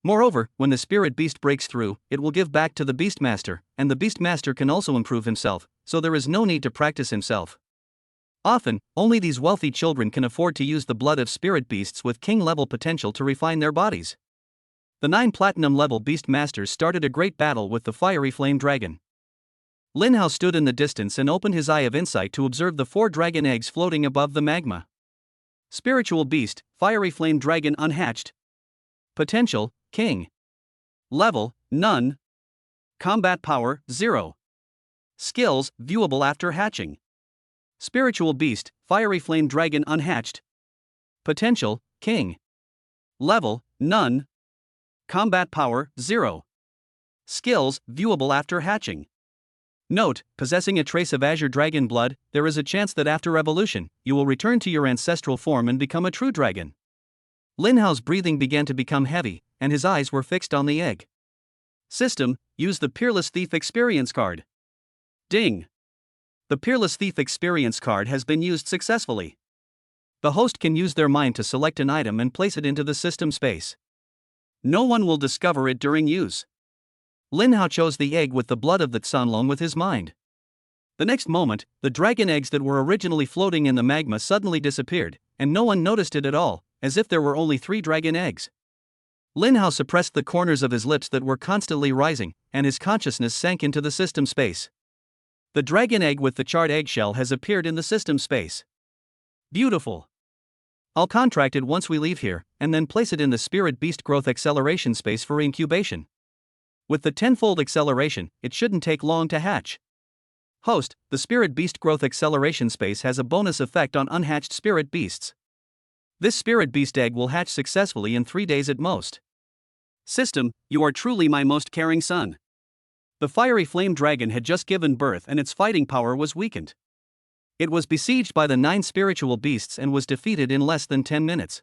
A: Moreover, when the spirit beast breaks through, it will give back to the beastmaster, and the beastmaster can also improve himself, so there is no need to practice himself. Often, only these wealthy children can afford to use the blood of spirit beasts with king-level potential to refine their bodies. The 9 platinum-level beastmasters started a great battle with the fiery flame dragon. Lin Hao stood in the distance and opened his eye of insight to observe the 4 dragon eggs floating above the magma. Spiritual beast, fiery flame dragon unhatched. Potential, king. Level, none. Combat power, 0. Skills, viewable after hatching. Spiritual beast, fiery flame dragon unhatched. Potential, king. Level, none. Combat power, 0. Skills, viewable after hatching. Note, possessing a trace of Azure Dragon blood, there is a chance that after evolution, you will return to your ancestral form and become a true dragon. Lin Hao's breathing began to become heavy, and his eyes were fixed on the egg. System, use the Peerless Thief Experience card. Ding! The Peerless Thief Experience card has been used successfully. The host can use their mind to select an item and place it into the system space. No one will discover it during use. Lin Hao chose the egg with the blood of the Tsunlong with his mind. The next moment, the dragon eggs that were originally floating in the magma suddenly disappeared, and no one noticed it at all, as if there were only 3 dragon eggs. Lin Hao suppressed the corners of his lips that were constantly rising, and his consciousness sank into the system space. The dragon egg with the charred eggshell has appeared in the system space. Beautiful. I'll contract it once we leave here, and then place it in the Spirit Beast Growth Acceleration space for incubation. With the 10-fold acceleration, it shouldn't take long to hatch. Host, the Spirit Beast Growth Acceleration space has a bonus effect on unhatched spirit beasts. This spirit beast egg will hatch successfully in 3 days at most. System, you are truly my most caring son. The fiery flame dragon had just given birth and its fighting power was weakened. It was besieged by the 9 spiritual beasts and was defeated in less than 10 minutes.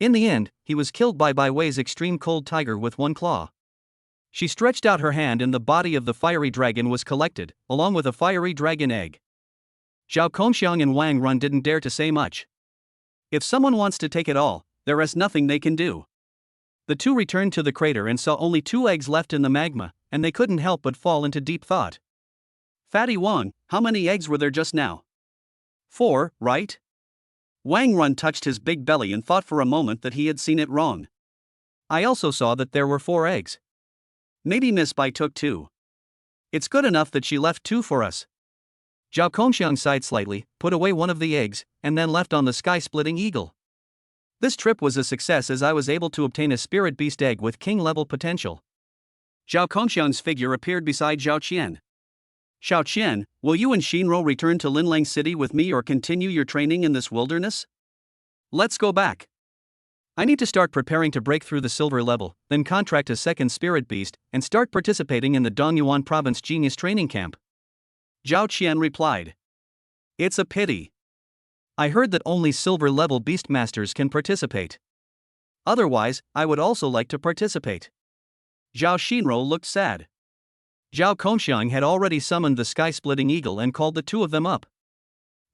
A: In the end, he was killed by Bai Wei's extreme cold tiger with 1 claw. She stretched out her hand and the body of the fiery dragon was collected, along with a fiery dragon egg. Zhao Kongxiang and Wang Run didn't dare to say much. If someone wants to take it all, there is nothing they can do. The two returned to the crater and saw only 2 eggs left in the magma, and they couldn't help but fall into deep thought. Fatty Wang, how many eggs were there just now? 4, right? Wang Run touched his big belly and thought for a moment that he had seen it wrong. I also saw that there were 4 eggs. Maybe Miss Bai took 2. It's good enough that she left 2 for us. Zhao Kongxiang sighed slightly, put away one of the eggs, and then left on the sky-splitting eagle. This trip was a success as I was able to obtain a spirit beast egg with king-level potential. Zhao Kongxiang's figure appeared beside Zhao Qian. Xiao Qian, will you and Shinro return to Linlang City with me or continue your training in this wilderness? Let's go back. I need to start preparing to break through the silver level, then contract a second spirit beast, and start participating in the Dongyuan Province Genius Training Camp. Zhao Qian replied. It's a pity. I heard that only silver-level beastmasters can participate. Otherwise, I would also like to participate. Zhao Shinro looked sad. Zhao Kongxiang had already summoned the sky-splitting eagle and called the 2 of them up.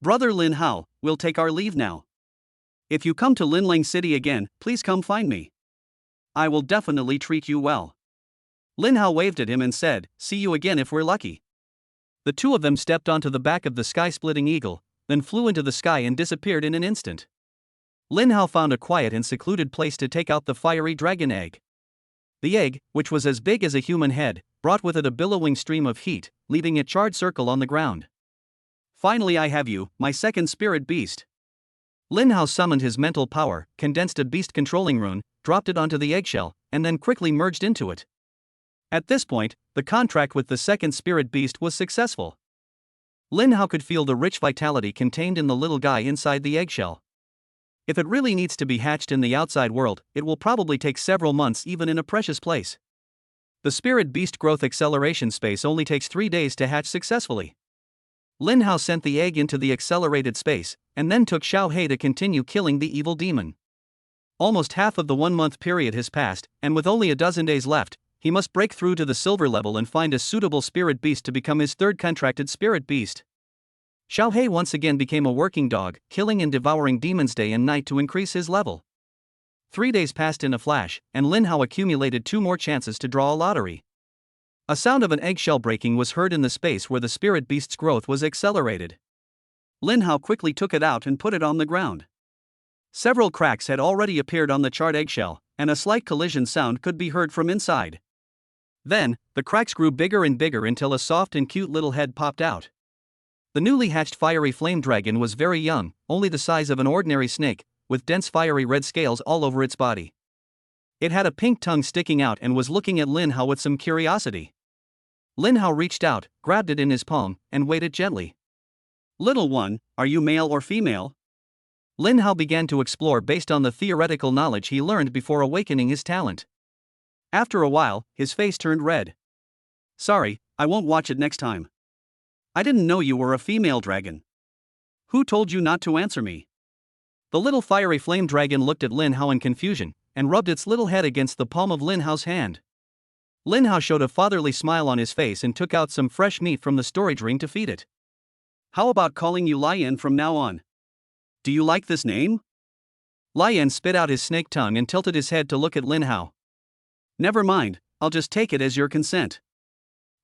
A: Brother Lin Hao, we'll take our leave now. If you come to Linlang City again, please come find me. I will definitely treat you well. Lin Hao waved at him and said, see you again if we're lucky. The 2 of them stepped onto the back of the sky-splitting eagle, then flew into the sky and disappeared in an instant. Lin Hao found a quiet and secluded place to take out the fiery dragon egg. The egg, which was as big as a human head, brought with it a billowing stream of heat, leaving a charred circle on the ground. Finally I have you, my second spirit beast. Lin Hao summoned his mental power, condensed a beast controlling rune, dropped it onto the eggshell, and then quickly merged into it. At this point, the contract with the second spirit beast was successful. Lin Hao could feel the rich vitality contained in the little guy inside the eggshell. If it really needs to be hatched in the outside world, it will probably take several months even in a precious place. The Spirit Beast Growth Acceleration space only takes 3 days to hatch successfully. Lin Hao sent the egg into the accelerated space, and then took Xiao He to continue killing the evil demon. Almost half of the 1-month period has passed, and with only a dozen days left, he must break through to the silver level and find a suitable spirit beast to become his 3rd contracted spirit beast. Xiao He once again became a working dog, killing and devouring demons day and night to increase his level. 3 days passed in a flash, and Lin Hao accumulated 2 more chances to draw a lottery. A sound of an eggshell breaking was heard in the space where the spirit beast's growth was accelerated. Lin Hao quickly took it out and put it on the ground. Several cracks had already appeared on the charred eggshell, and a slight collision sound could be heard from inside. Then, the cracks grew bigger and bigger until a soft and cute little head popped out. The newly hatched fiery flame dragon was very young, only the size of an ordinary snake, with dense fiery red scales all over its body. It had a pink tongue sticking out and was looking at Lin Hao with some curiosity. Lin Hao reached out, grabbed it in his palm, and weighed it gently. Little one, are you male or female? Lin Hao began to explore based on the theoretical knowledge he learned before awakening his talent. After a while, his face turned red. Sorry, I won't watch it next time. I didn't know you were a female dragon. Who told you not to answer me? The little fiery flame dragon looked at Lin Hao in confusion, and rubbed its little head against the palm of Lin Hao's hand. Lin Hao showed a fatherly smile on his face and took out some fresh meat from the storage ring to feed it. How about calling you Lion from now on? Do you like this name? Lion spit out his snake tongue and tilted his head to look at Lin Hao. Never mind, I'll just take it as your consent.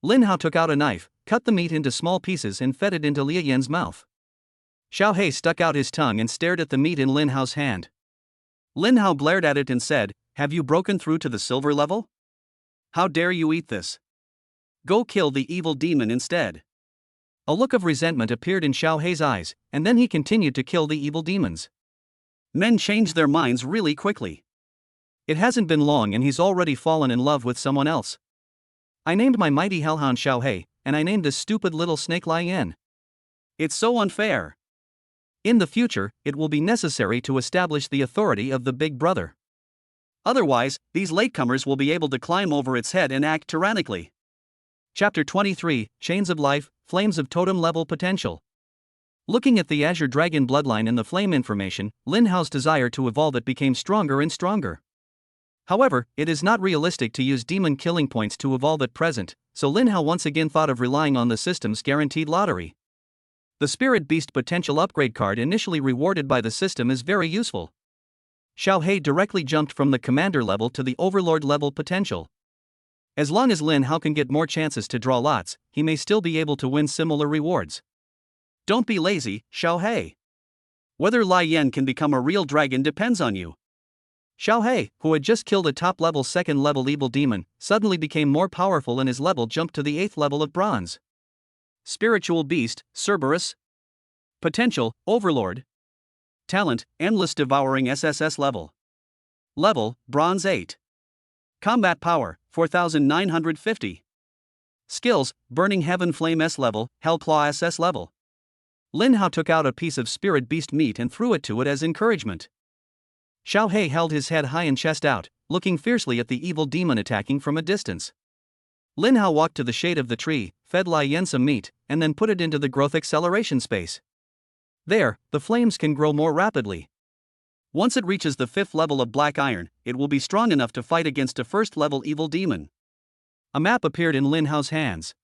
A: Lin Hao took out a knife, cut the meat into small pieces and fed it into Liu Yan's mouth. Xiao He stuck out his tongue and stared at the meat in Lin Hao's hand. Lin Hao glared at it and said, "Have you broken through to the silver level? How dare you eat this? Go kill the evil demon instead." A look of resentment appeared in Xiao He's eyes, and then he continued to kill the evil demons. Men change their minds really quickly. It hasn't been long and he's already fallen in love with someone else. I named my mighty hellhound Xiao He, and I named this stupid little snake Lian. It's so unfair. In the future, it will be necessary to establish the authority of the Big Brother. Otherwise, these latecomers will be able to climb over its head and act tyrannically. Chapter 23, Chains of Life, Flames of Totem Level Potential. Looking at the Azure Dragon bloodline and the flame information, Lin Hao's desire to evolve it became stronger and stronger. However, it is not realistic to use demon killing points to evolve at present, so Lin Hao once again thought of relying on the system's guaranteed lottery. The Spirit Beast potential upgrade card initially rewarded by the system is very useful. Xiao He directly jumped from the commander level to the overlord level potential. As long as Lin Hao can get more chances to draw lots, he may still be able to win similar rewards. Don't be lazy, Xiao He. Whether Lian can become a real dragon depends on you. Xiao He, who had just killed a top-level second-level evil demon, suddenly became more powerful and his level jumped to the 8th level of bronze. Spiritual Beast, Cerberus. Potential, Overlord. Talent, Endless Devouring SSS level. Level, Bronze 8. Combat Power, 4950. Skills, Burning Heaven Flame S level, Hellclaw SS level. Lin Hao took out a piece of Spirit Beast meat and threw it to it as encouragement. Xiao He held his head high and chest out, looking fiercely at the evil demon attacking from a distance. Lin Hao walked to the shade of the tree, fed Lian some meat, and then put it into the growth acceleration space. There, the flames can grow more rapidly. Once it reaches the 5th level of Black Iron, it will be strong enough to fight against a 1st-level evil demon. A map appeared in Lin Hao's hands.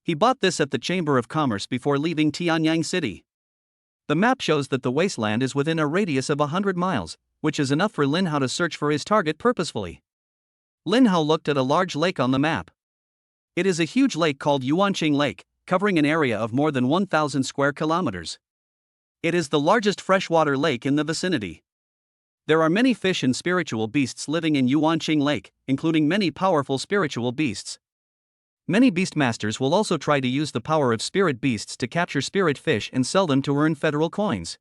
A: He bought this at the Chamber of Commerce before leaving Tianyang City. The map shows that the wasteland is within a radius of 100 miles, which is enough for Lin Hao to search for his target purposefully. Lin Hao looked at a large lake on the map. It is a huge lake called Yuanqing Lake, covering an area of more than 1,000 square kilometers. It is the largest freshwater lake in the vicinity. There are many fish and spiritual beasts living in Yuanqing Lake, including many powerful spiritual beasts. Many beastmasters will also try to use the power of spirit beasts to capture spirit fish and sell them to earn federal coins.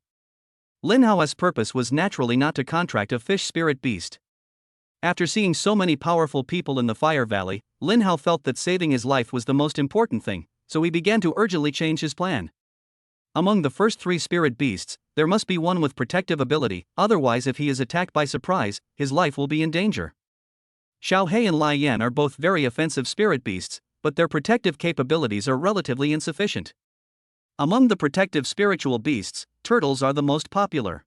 A: Lin Hao's purpose was naturally not to contract a fish spirit beast. After seeing so many powerful people in the Fire Valley, Lin Hao felt that saving his life was the most important thing, so he began to urgently change his plan. Among the first 3 spirit beasts, there must be one with protective ability, otherwise if he is attacked by surprise, his life will be in danger. Xiao He and Lian are both very offensive spirit beasts, but their protective capabilities are relatively insufficient. Among the protective spiritual beasts, turtles are the most popular.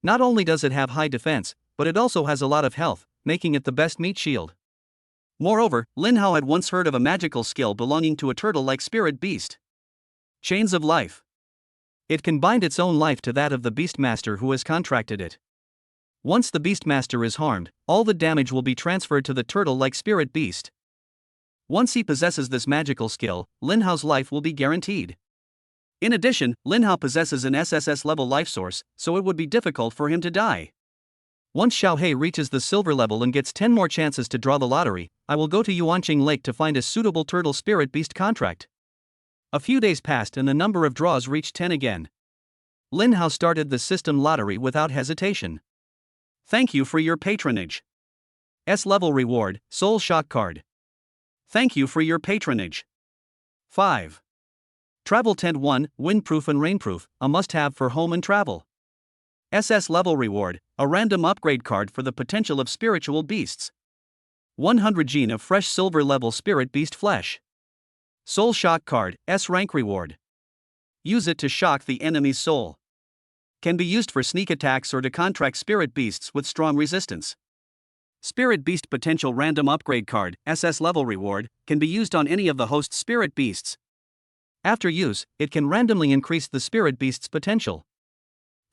A: Not only does it have high defense, but it also has a lot of health, making it the best meat shield. Moreover, Lin Hao had once heard of a magical skill belonging to a turtle-like spirit beast. Chains of Life. It can bind its own life to that of the beastmaster who has contracted it. Once the beastmaster is harmed, all the damage will be transferred to the turtle-like spirit beast. Once he possesses this magical skill, Lin Hao's life will be guaranteed. In addition, Lin Hao possesses an SSS level life source, so it would be difficult for him to die. Once Xiao He reaches the silver level and gets 10 more chances to draw the lottery, I will go to Yuanqing Lake to find a suitable turtle spirit beast contract. A few days passed and the number of draws reached 10 again. Lin Hao started the system lottery without hesitation. Thank you for your patronage. S-level reward, Soul Shock card. Thank you for your patronage. 5. Travel Tent 1, Windproof and Rainproof, a must-have for home and travel. SS level reward, a random upgrade card for the potential of spiritual beasts. 100 gene of fresh silver level spirit beast flesh. Soul Shock card, S rank reward. Use it to shock the enemy's soul. Can be used for sneak attacks or to contract spirit beasts with strong resistance. Spirit Beast Potential Random Upgrade Card, SS Level Reward, can be used on any of the host's Spirit Beasts. After use, it can randomly increase the Spirit Beast's potential.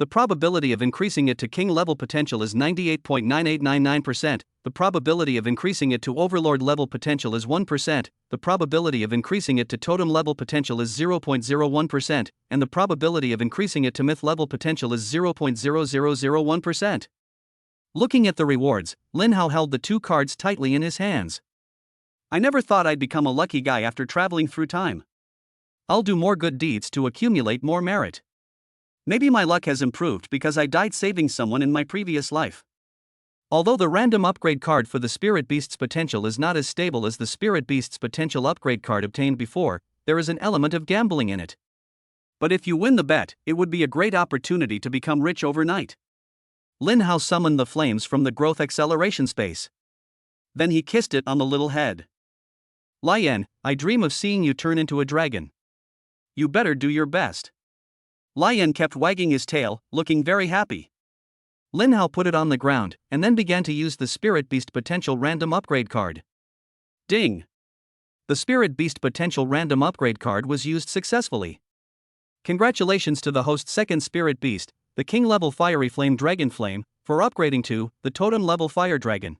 A: The probability of increasing it to King level potential is 98.9899%, the probability of increasing it to Overlord level potential is 1%, the probability of increasing it to Totem level potential is 0.01%, and the probability of increasing it to Myth level potential is 0.0001%. Looking at the rewards, Lin Hao held the two cards tightly in his hands. I never thought I'd become a lucky guy after traveling through time. I'll do more good deeds to accumulate more merit. Maybe my luck has improved because I died saving someone in my previous life. Although the random upgrade card for the Spirit Beast's potential is not as stable as the Spirit Beast's potential upgrade card obtained before, there is an element of gambling in it. But if you win the bet, it would be a great opportunity to become rich overnight. Lin Hao summoned the flames from the growth acceleration space. Then he kissed it on the little head. Lian, I dream of seeing you turn into a dragon. You better do your best. Lian kept wagging his tail, looking very happy. Lin Hao put it on the ground, and then began to use the Spirit Beast Potential Random Upgrade card. Ding! The Spirit Beast Potential Random Upgrade card was used successfully. Congratulations to the host's second Spirit Beast, the King level Fiery Flame Dragon Flame, for upgrading to the Totem level Fire Dragon.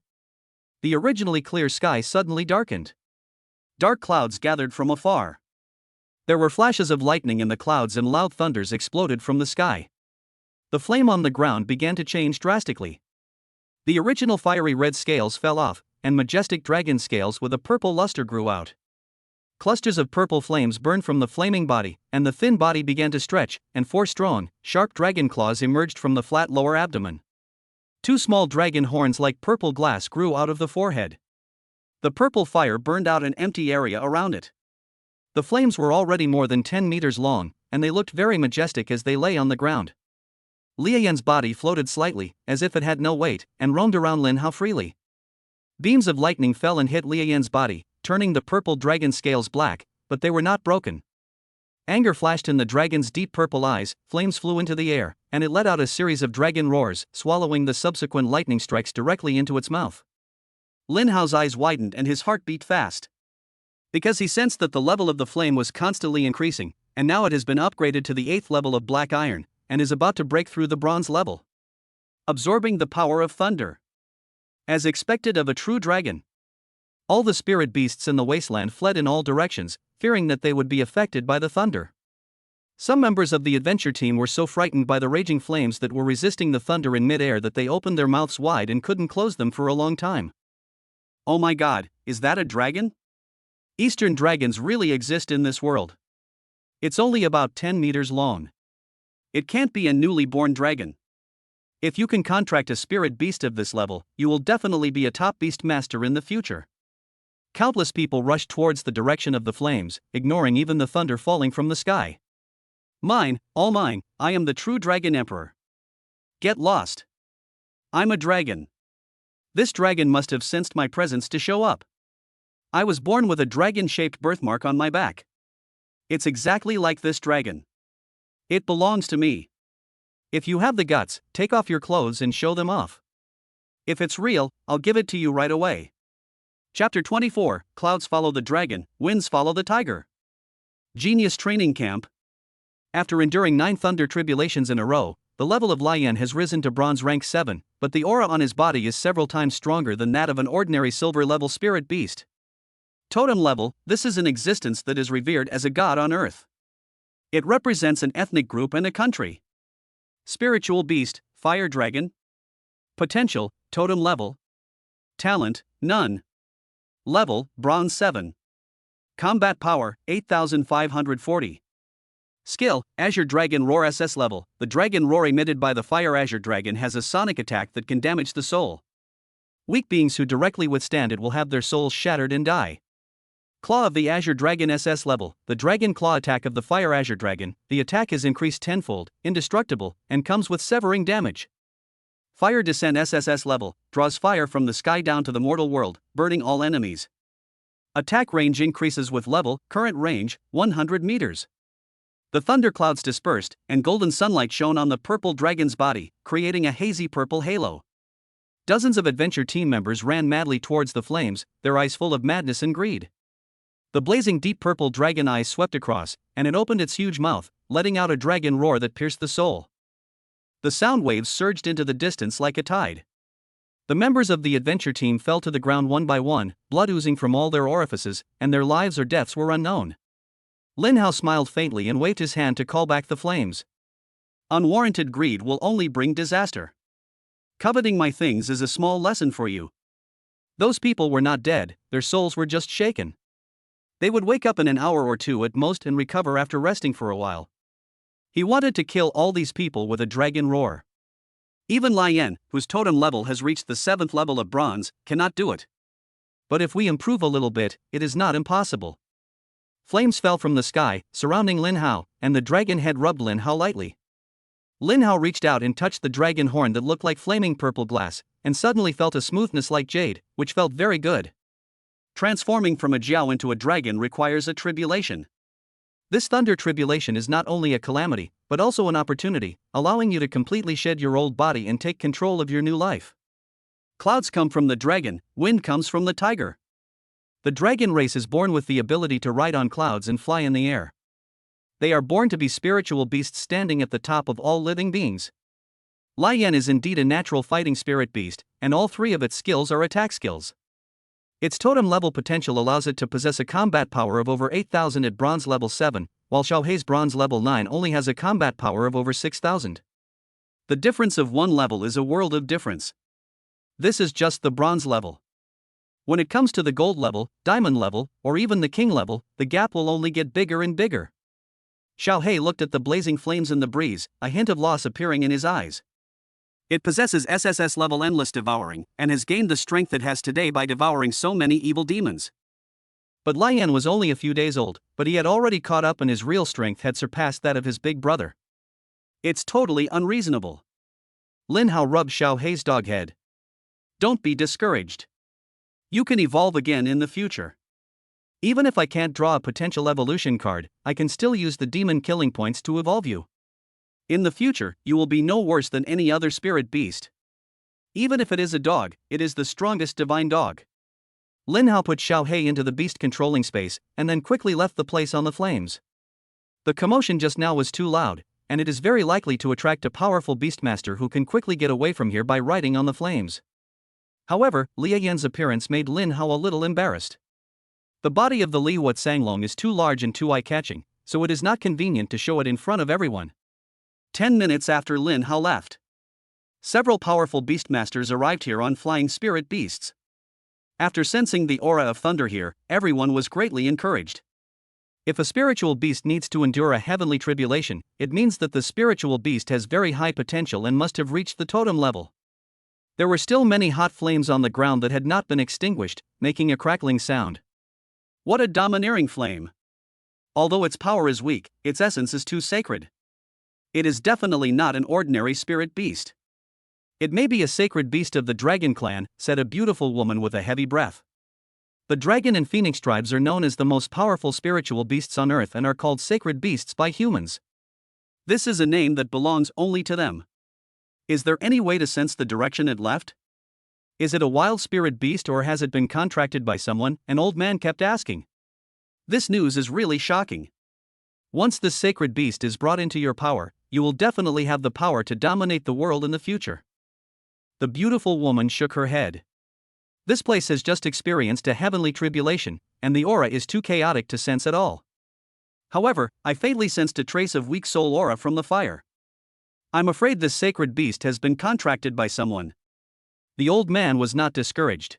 A: The originally clear sky suddenly darkened. Dark clouds gathered from afar. There were flashes of lightning in the clouds and loud thunders exploded from the sky. The flame on the ground began to change drastically. The original fiery red scales fell off, and majestic dragon scales with a purple luster grew out. Clusters of purple flames burned from the flaming body, and the thin body began to stretch, and 4 strong, sharp dragon claws emerged from the flat lower abdomen. 2 small dragon horns like purple glass grew out of the forehead. The purple fire burned out an empty area around it. The flames were already more than 10 meters long, and they looked very majestic as they lay on the ground. Lian's body floated slightly, as if it had no weight, and roamed around Lin Hao freely. Beams of lightning fell and hit Lian's body, turning the purple dragon scales black, but they were not broken. Anger flashed in the dragon's deep purple eyes, flames flew into the air, and it let out a series of dragon roars, swallowing the subsequent lightning strikes directly into its mouth. Lin Hao's eyes widened and his heart beat fast. Because he sensed that the level of the flame was constantly increasing, and now it has been upgraded to the 8th level of black iron, and is about to break through the bronze level. Absorbing the power of thunder. As expected of a true dragon. All the spirit beasts in the wasteland fled in all directions, fearing that they would be affected by the thunder. Some members of the adventure team were so frightened by the raging flames that were resisting the thunder in mid-air that they opened their mouths wide and couldn't close them for a long time. Oh my god, is that a dragon? Eastern dragons really exist in this world. It's only about 10 meters long. It can't be a newly born dragon. If you can contract a spirit beast of this level, you will definitely be a top beast master in the future. Countless people rushed towards the direction of the flames, ignoring even the thunder falling from the sky. Mine, all mine, I am the true dragon emperor. Get lost. I'm a dragon. This dragon must have sensed my presence to show up. I was born with a dragon-shaped birthmark on my back. It's exactly like this dragon. It belongs to me. If you have the guts, take off your clothes and show them off. If it's real, I'll give it to you right away. Chapter 24, Clouds Follow the Dragon, Winds Follow the Tiger. Genius Training Camp. After enduring 9 thunder tribulations in a row, the level of Lian has risen to bronze rank 7, but the aura on his body is several times stronger than that of an ordinary silver-level spirit beast. Totem level, this is an existence that is revered as a god on earth. It represents an ethnic group and a country. Spiritual beast, fire dragon. Potential, totem level. Talent, none. Level, bronze 7. Combat power, 8540. Skill, Azure Dragon Roar SS level. The dragon roar emitted by the fire Azure Dragon has a sonic attack that can damage the soul. Weak beings who directly withstand it will have their souls shattered and die. Claw of the Azure Dragon SS level. The Dragon Claw attack of the Fire Azure Dragon. The attack is increased tenfold, indestructible, and comes with severing damage. Fire Descent SSS level. Draws fire from the sky down to the mortal world, burning all enemies. Attack range increases with level, current range, 100 meters. The thunderclouds dispersed, and golden sunlight shone on the purple dragon's body, creating a hazy purple halo. Dozens of adventure team members ran madly towards the flames, their eyes full of madness and greed. The blazing deep purple dragon eyes swept across, and it opened its huge mouth, letting out a dragon roar that pierced the soul. The sound waves surged into the distance like a tide. The members of the adventure team fell to the ground one by one, blood oozing from all their orifices, and their lives or deaths were unknown. Lin Hao smiled faintly and waved his hand to call back the flames. Unwarranted greed will only bring disaster. Coveting my things is a small lesson for you. Those people were not dead, their souls were just shaken. They would wake up in an hour or two at most and recover after resting for a while. He wanted to kill all these people with a dragon roar. Even Lai Yan, whose totem level has reached the 7th level of bronze, cannot do it. But if we improve a little bit, it is not impossible. Flames fell from the sky, surrounding Lin Hao, and the dragon head rubbed Lin Hao lightly. Lin Hao reached out and touched the dragon horn that looked like flaming purple glass, and suddenly felt a smoothness like jade, which felt very good. Transforming from a jiao into a dragon requires a tribulation. This thunder tribulation is not only a calamity, but also an opportunity, allowing you to completely shed your old body and take control of your new life. Clouds come from the dragon, wind comes from the tiger. The dragon race is born with the ability to ride on clouds and fly in the air. They are born to be spiritual beasts standing at the top of all living beings. Lai Yan is indeed a natural fighting spirit beast, and all three of its skills are attack skills. Its totem level potential allows it to possess a combat power of over 8,000 at bronze level 7, while Xiaohei's bronze level 9 only has a combat power of over 6,000. The difference of one level is a world of difference. This is just the bronze level. When it comes to the gold level, diamond level, or even the king level, the gap will only get bigger and bigger. Xiaohei looked at the blazing flames in the breeze, a hint of loss appearing in his eyes. It possesses SSS level endless devouring, and has gained the strength it has today by devouring so many evil demons. But Lai Yan was only a few days old, but he had already caught up and his real strength had surpassed that of his big brother. It's totally unreasonable. Lin Hao rubbed Xiaohei's dog head. Don't be discouraged. You can evolve again in the future. Even if I can't draw a potential evolution card, I can still use the demon killing points to evolve you. In the future, you will be no worse than any other spirit beast. Even if it is a dog, it is the strongest divine dog. Lin Hao put Xiaohei into the beast controlling space, and then quickly left the place on the flames. The commotion just now was too loud, and it is very likely to attract a powerful beastmaster who can quickly get away from here by riding on the flames. However, Lia Yan's appearance made Lin Hao a little embarrassed. The body of the Li Huat Sanglong is too large and too eye-catching, so it is not convenient to show it in front of everyone. 10 minutes after Lin Hao left, several powerful beastmasters arrived here on flying spirit beasts. After sensing the aura of thunder here, everyone was greatly encouraged. If a spiritual beast needs to endure a heavenly tribulation, it means that the spiritual beast has very high potential and must have reached the totem level. There were still many hot flames on the ground that had not been extinguished, making a crackling sound. What a domineering flame! Although its power is weak, its essence is too sacred. It is definitely not an ordinary spirit beast. It may be a sacred beast of the dragon clan, said a beautiful woman with a heavy breath. The dragon and phoenix tribes are known as the most powerful spiritual beasts on earth and are called sacred beasts by humans. This is a name that belongs only to them. Is there any way to sense the direction it left? Is it a wild spirit beast or has it been contracted by someone? An old man kept asking. This news is really shocking. Once this sacred beast is brought into your power, you will definitely have the power to dominate the world in the future. The beautiful woman shook her head. This place has just experienced a heavenly tribulation, and the aura is too chaotic to sense at all. However, I faintly sensed a trace of weak soul aura from the fire. I'm afraid this sacred beast has been contracted by someone. The old man was not discouraged.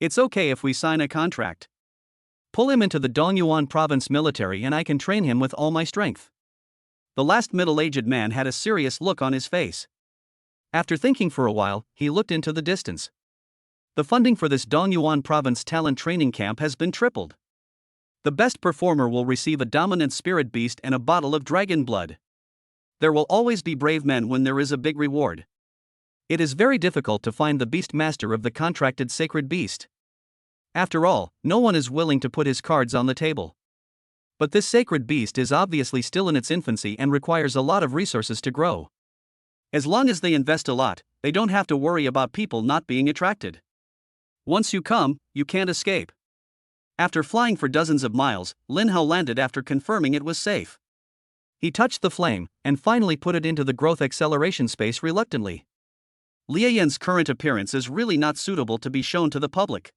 A: It's okay if we sign a contract. Pull him into the Dongyuan province military and I can train him with all my strength. The last middle-aged man had a serious look on his face. After thinking for a while, he looked into the distance. The funding for this Dongyuan province talent training camp has been tripled. The best performer will receive a dominant spirit beast and a bottle of dragon blood. There will always be brave men when there is a big reward. It is very difficult to find the beast master of the contracted sacred beast. After all, no one is willing to put his cards on the table. But this sacred beast is obviously still in its infancy and requires a lot of resources to grow. As long as they invest a lot, they don't have to worry about people not being attracted. Once you come, you can't escape. After flying for dozens of miles, Lin Hao landed after confirming it was safe. He touched the flame, and finally put it into the growth acceleration space reluctantly. Liu Yan's current appearance is really not suitable to be shown to the public.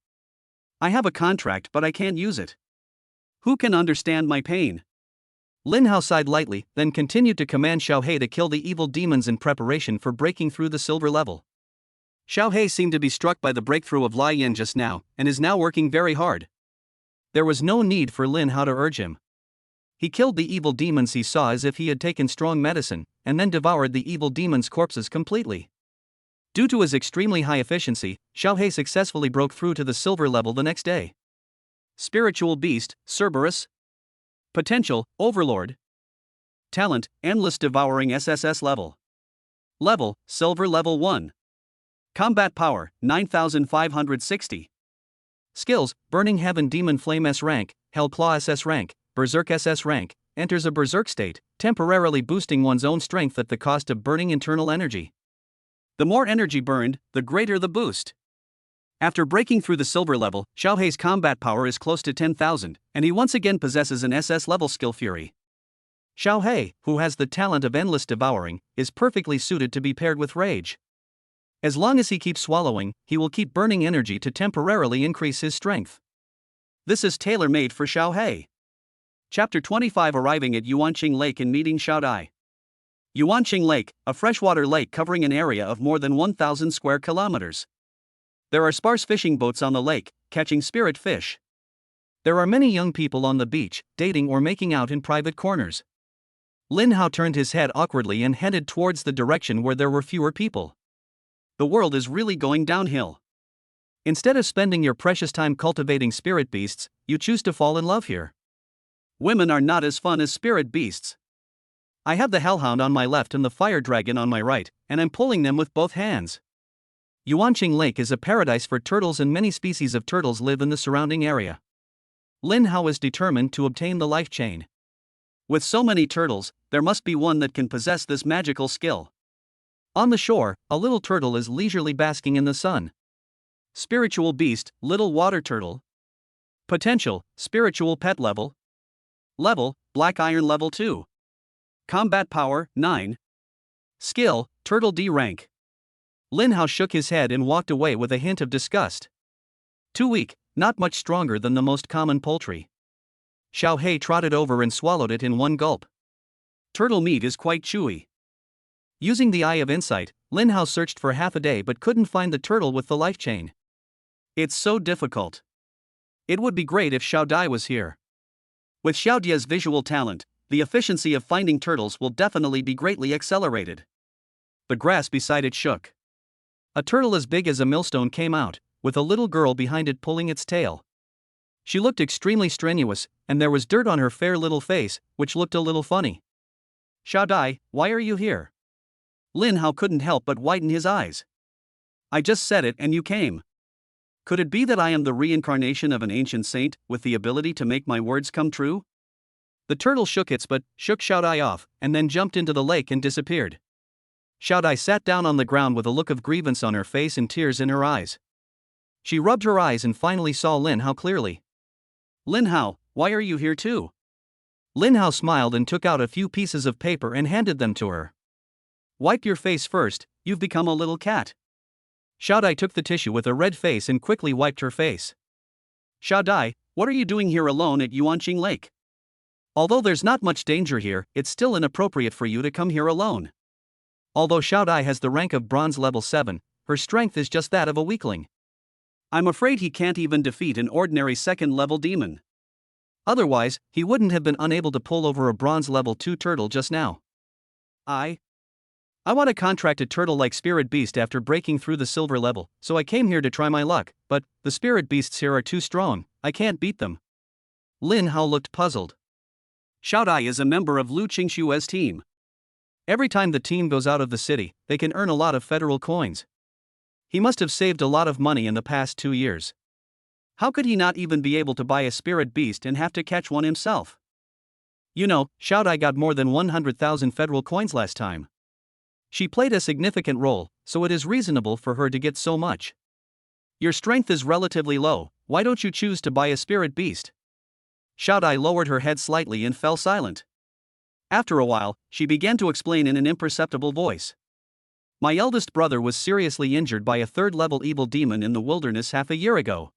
A: I have a contract but I can't use it. Who can understand my pain? Lin Hao sighed lightly, then continued to command Xiao He to kill the evil demons in preparation for breaking through the silver level. Xiao He seemed to be struck by the breakthrough of Liu Yan just now, and is now working very hard. There was no need for Lin Hao to urge him. He killed the evil demons he saw as if he had taken strong medicine, and then devoured the evil demons' corpses completely. Due to his extremely high efficiency, Xiao He successfully broke through to the silver level the next day. Spiritual Beast, Cerberus. Potential, Overlord. Talent, Endless Devouring SSS level. Level, Silver level 1. Combat Power, 9560. Skills, Burning Heaven Demon Flame S rank, Hell Claw SS rank, Berserk SS rank, enters a berserk state, temporarily boosting one's own strength at the cost of burning internal energy. The more energy burned, the greater the boost. After breaking through the silver level, Xiao Hei's combat power is close to 10,000, and he once again possesses an SS level skill Fury. Xiao He, who has the talent of endless devouring, is perfectly suited to be paired with Rage. As long as he keeps swallowing, he will keep burning energy to temporarily increase his strength. This is tailor-made for Xiao He. Chapter 25. Arriving at Yuanqing Lake and meeting Xiao Dai. Yuanqing Lake, a freshwater lake covering an area of more than 1,000 square kilometers. There are sparse fishing boats on the lake, catching spirit fish. There are many young people on the beach, dating or making out in private corners. Lin Hao turned his head awkwardly and headed towards the direction where there were fewer people. The world is really going downhill. Instead of spending your precious time cultivating spirit beasts, you choose to fall in love here. Women are not as fun as spirit beasts. I have the hellhound on my left and the fire dragon on my right, and I'm pulling them with both hands. Yuanqing Lake is a paradise for turtles and many species of turtles live in the surrounding area. Lin Hao is determined to obtain the life chain. With so many turtles, there must be one that can possess this magical skill. On the shore, a little turtle is leisurely basking in the sun. Spiritual Beast, Little Water Turtle. Potential, Spiritual Pet level. Level, Black Iron level 2. Combat Power, 9. Skill, Turtle D rank. Lin Hao shook his head and walked away with a hint of disgust. Too weak, not much stronger than the most common poultry. Xiao He trotted over and swallowed it in one gulp. Turtle meat is quite chewy. Using the Eye of Insight, Lin Hao searched for half a day but couldn't find the turtle with the life chain. It's so difficult. It would be great if Xiao Dai was here. With Xiao Dia's visual talent, the efficiency of finding turtles will definitely be greatly accelerated. The grass beside it shook. A turtle as big as a millstone came out, with a little girl behind it pulling its tail. She looked extremely strenuous, and there was dirt on her fair little face, which looked a little funny. Xiao Dai, why are you here? Lin Hao couldn't help but widen his eyes. I just said it and you came. Could it be that I am the reincarnation of an ancient saint, with the ability to make my words come true? The turtle shook its butt, shook Xiao Dai off, and then jumped into the lake and disappeared. Xiao Dai sat down on the ground with a look of grievance on her face and tears in her eyes. She rubbed her eyes and finally saw Lin Hao clearly. Lin Hao, why are you here too? Lin Hao smiled and took out a few pieces of paper and handed them to her. Wipe your face first, you've become a little cat. Xiao Dai took the tissue with a red face and quickly wiped her face. Xiao Dai, what are you doing here alone at Yuanqing Lake? Although there's not much danger here, it's still inappropriate for you to come here alone. Although Xiao Dai has the rank of bronze level 7, her strength is just that of a weakling. I'm afraid he can't even defeat an ordinary second-level demon. Otherwise, he wouldn't have been unable to pull over a bronze level 2 turtle just now. I want to contract a turtle-like spirit beast after breaking through the silver level, so I came here to try my luck, but the spirit beasts here are too strong, I can't beat them. Lin Hao looked puzzled. Xiao Dai is a member of Lu Qingshue's team. Every time the team goes out of the city, they can earn a lot of federal coins. He must have saved a lot of money in the past 2 years. How could he not even be able to buy a spirit beast and have to catch one himself? You know, Xiao Dai got more than 100,000 federal coins last time. She played a significant role, so it is reasonable for her to get so much. Your strength is relatively low, why don't you choose to buy a spirit beast? Xiaodai lowered her head slightly and fell silent. After a while, she began to explain in an imperceptible voice. My eldest brother was seriously injured by a third-level evil demon in the wilderness half a year ago.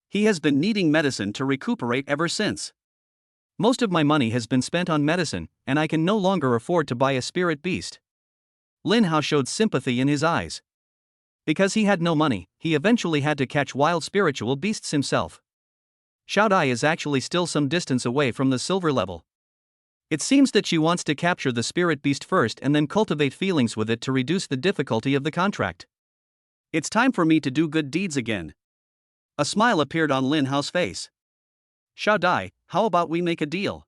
A: He has been needing medicine to recuperate ever since. Most of my money has been spent on medicine, and I can no longer afford to buy a spirit beast. Lin Hao showed sympathy in his eyes. Because he had no money, he eventually had to catch wild spiritual beasts himself. Xiaodai is actually still some distance away from the silver level. It seems that she wants to capture the spirit beast first and then cultivate feelings with it to reduce the difficulty of the contract. It's time for me to do good deeds again. A smile appeared on Lin Hao's face. Xiaodai, how about we make a deal?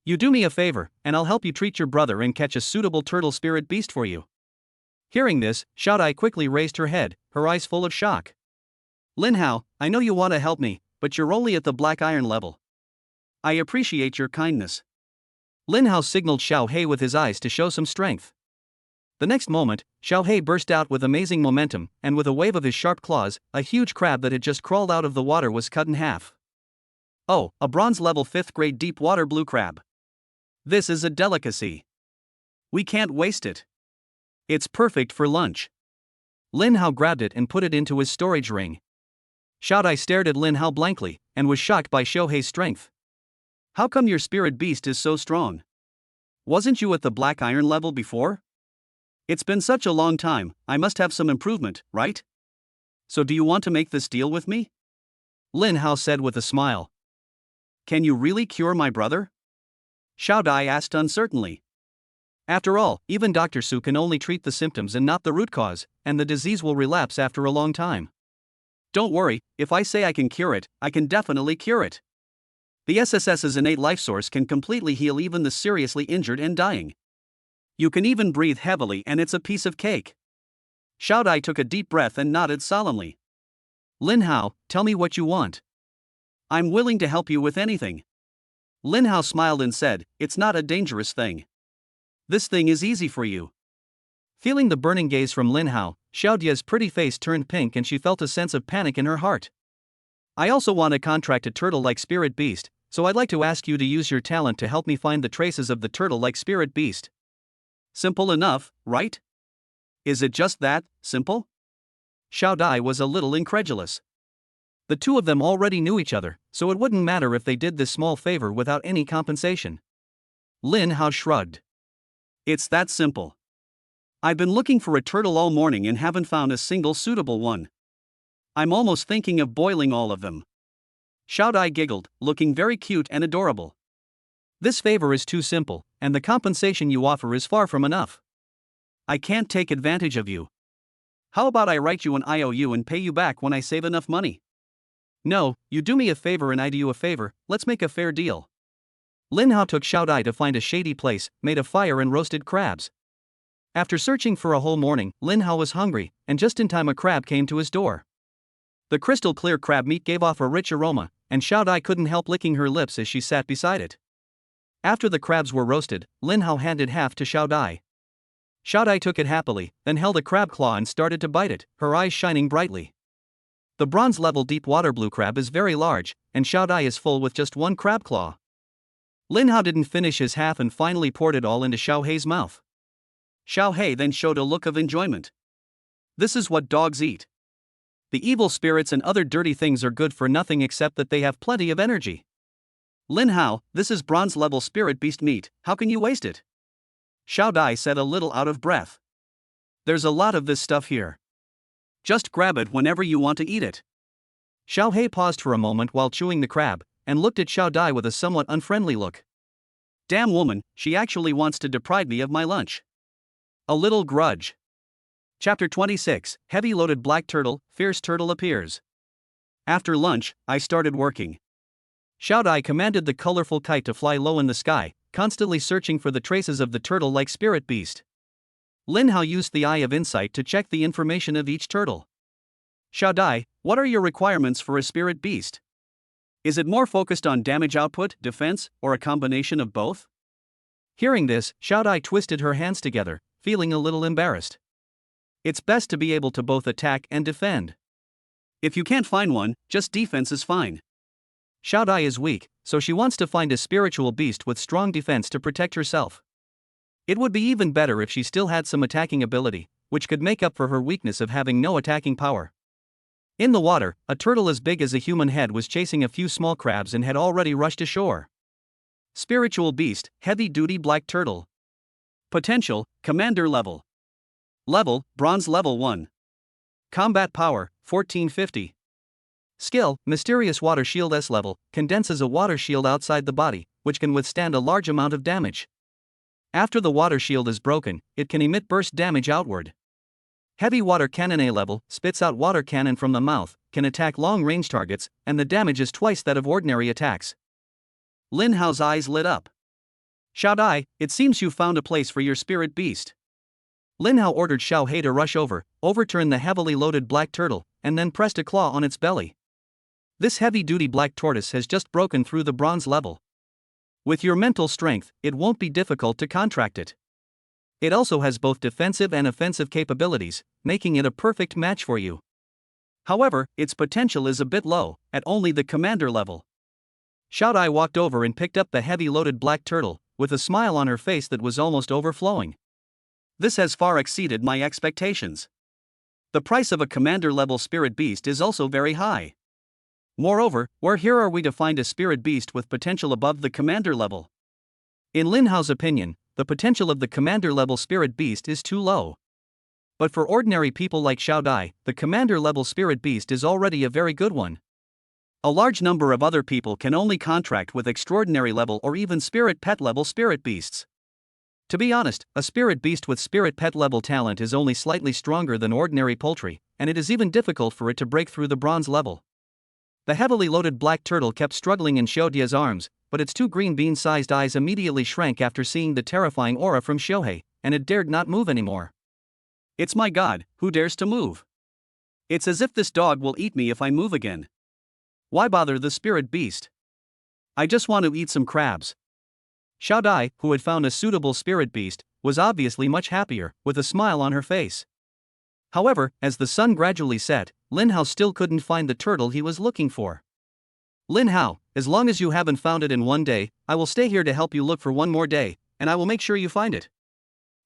A: You do me a favor, and I'll help you treat your brother and catch a suitable turtle spirit beast for you. Hearing this, Xiaodai quickly raised her head, her eyes full of shock. Lin Hao, I know you want to help me, but you're only at the black iron level. I appreciate your kindness. Lin Hao signaled Xiao He with his eyes to show some strength. The next moment, Xiao He burst out with amazing momentum, and with a wave of his sharp claws, a huge crab that had just crawled out of the water was cut in half. Oh, a bronze level 5th grade deep water blue crab. This is a delicacy. We can't waste it. It's perfect for lunch. Lin Hao grabbed it and put it into his storage ring. Xiaodai stared at Lin Hao blankly, and was shocked by Xiao Hei's strength. How come your spirit beast is so strong? Wasn't you at the black iron level before? It's been such a long time, I must have some improvement, right? So do you want to make this deal with me? Lin Hao said with a smile. Can you really cure my brother? Xiaodai asked uncertainly. After all, even Dr. Su can only treat the symptoms and not the root cause, and the disease will relapse after a long time. Don't worry, if I say I can cure it, I can definitely cure it. The SSS's innate life source can completely heal even the seriously injured and dying. You can even breathe heavily and it's a piece of cake. Xiaodai took a deep breath and nodded solemnly. Lin Hao, tell me what you want. I'm willing to help you with anything. Lin Hao smiled and said, it's not a dangerous thing. This thing is easy for you. Feeling the burning gaze from Lin Hao, Xiao Dia's pretty face turned pink and she felt a sense of panic in her heart. I also want to contract a turtle-like spirit beast, so I'd like to ask you to use your talent to help me find the traces of the turtle-like spirit beast. Simple enough, right? Is it just that simple? Xiao Dai was a little incredulous. The two of them already knew each other, so it wouldn't matter if they did this small favor without any compensation. Lin Hao shrugged. It's that simple. I've been looking for a turtle all morning and haven't found a single suitable one. I'm almost thinking of boiling all of them. Xiao Dai giggled, looking very cute and adorable. This favor is too simple, and the compensation you offer is far from enough. I can't take advantage of you. How about I write you an IOU and pay you back when I save enough money? No, you do me a favor and I do you a favor, let's make a fair deal. Lin Hao took Xiao Dai to find a shady place, made a fire and roasted crabs. After searching for a whole morning, Lin Hao was hungry, and just in time a crab came to his door. The crystal-clear crab meat gave off a rich aroma, and Xiao Dai couldn't help licking her lips as she sat beside it. After the crabs were roasted, Lin Hao handed half to Xiao Dai. Xiao Dai took it happily, then held a crab claw and started to bite it, her eyes shining brightly. The bronze-level deep water blue crab is very large, and Xiao Dai is full with just one crab claw. Lin Hao didn't finish his half and finally poured it all into Xiao Hei's mouth. Xiao Hei then showed a look of enjoyment. This is what dogs eat. The evil spirits and other dirty things are good for nothing except that they have plenty of energy. Lin Hao, this is bronze-level spirit beast meat, how can you waste it? Xiao Dai said a little out of breath. There's a lot of this stuff here. Just grab it whenever you want to eat it. Xiao Hei paused for a moment while chewing the crab, and looked at Xiao Dai with a somewhat unfriendly look. Damn woman, she actually wants to deprive me of my lunch. A little grudge. Chapter 26, Heavy-Loaded Black Turtle, Fierce Turtle Appears. After lunch, I started working. Xiao Dai commanded the colorful kite to fly low in the sky, constantly searching for the traces of the turtle-like spirit beast. Lin Hao used the Eye of Insight to check the information of each turtle. Xiao Dai, what are your requirements for a spirit beast? Is it more focused on damage output, defense, or a combination of both? Hearing this, Xiao Dai twisted her hands together, feeling a little embarrassed. It's best to be able to both attack and defend. If you can't find one, just defense is fine. Xiao Dai is weak, so she wants to find a spiritual beast with strong defense to protect herself. It would be even better if she still had some attacking ability, which could make up for her weakness of having no attacking power. In the water, a turtle as big as a human head was chasing a few small crabs and had already rushed ashore. Spiritual beast, heavy-duty black turtle. Potential, commander level. Level, bronze level 1. Combat power, 1450. Skill, mysterious water shield S level, condenses a water shield outside the body, which can withstand a large amount of damage. After the water shield is broken, it can emit burst damage outward. Heavy water cannon A level, spits out water cannon from the mouth, can attack long-range targets, and the damage is twice that of ordinary attacks. Lin Hao's eyes lit up. Xiao Dai, it seems you found a place for your spirit beast. Lin Hao ordered Xiao He to rush over, overturn the heavily loaded black turtle, and then pressed a claw on its belly. This heavy-duty black tortoise has just broken through the bronze level. With your mental strength, it won't be difficult to contract it. It also has both defensive and offensive capabilities, making it a perfect match for you. However, its potential is a bit low, at only the commander level. Xiao Dai walked over and picked up the heavy-loaded black turtle, with a smile on her face that was almost overflowing. This has far exceeded my expectations. The price of a commander-level spirit beast is also very high. Moreover, where here are we to find a spirit beast with potential above the commander level? In Lin Hao's opinion, the potential of the commander-level spirit beast is too low. But for ordinary people like Xiao Dai, the commander-level spirit beast is already a very good one. A large number of other people can only contract with extraordinary level or even spirit pet level spirit beasts. To be honest, a spirit beast with spirit pet level talent is only slightly stronger than ordinary poultry, and it is even difficult for it to break through the bronze level. The heavily loaded black turtle kept struggling in Xiao Dia's arms, but its two green bean-sized eyes immediately shrank after seeing the terrifying aura from Xiao He, and it dared not move anymore. It's my god, who dares to move? It's as if this dog will eat me if I move again. Why bother the spirit beast? I just want to eat some crabs. Xiao Dai, who had found a suitable spirit beast, was obviously much happier, with a smile on her face. However, as the sun gradually set, Lin Hao still couldn't find the turtle he was looking for. Lin Hao, as long as you haven't found it in one day, I will stay here to help you look for one more day, and I will make sure you find it.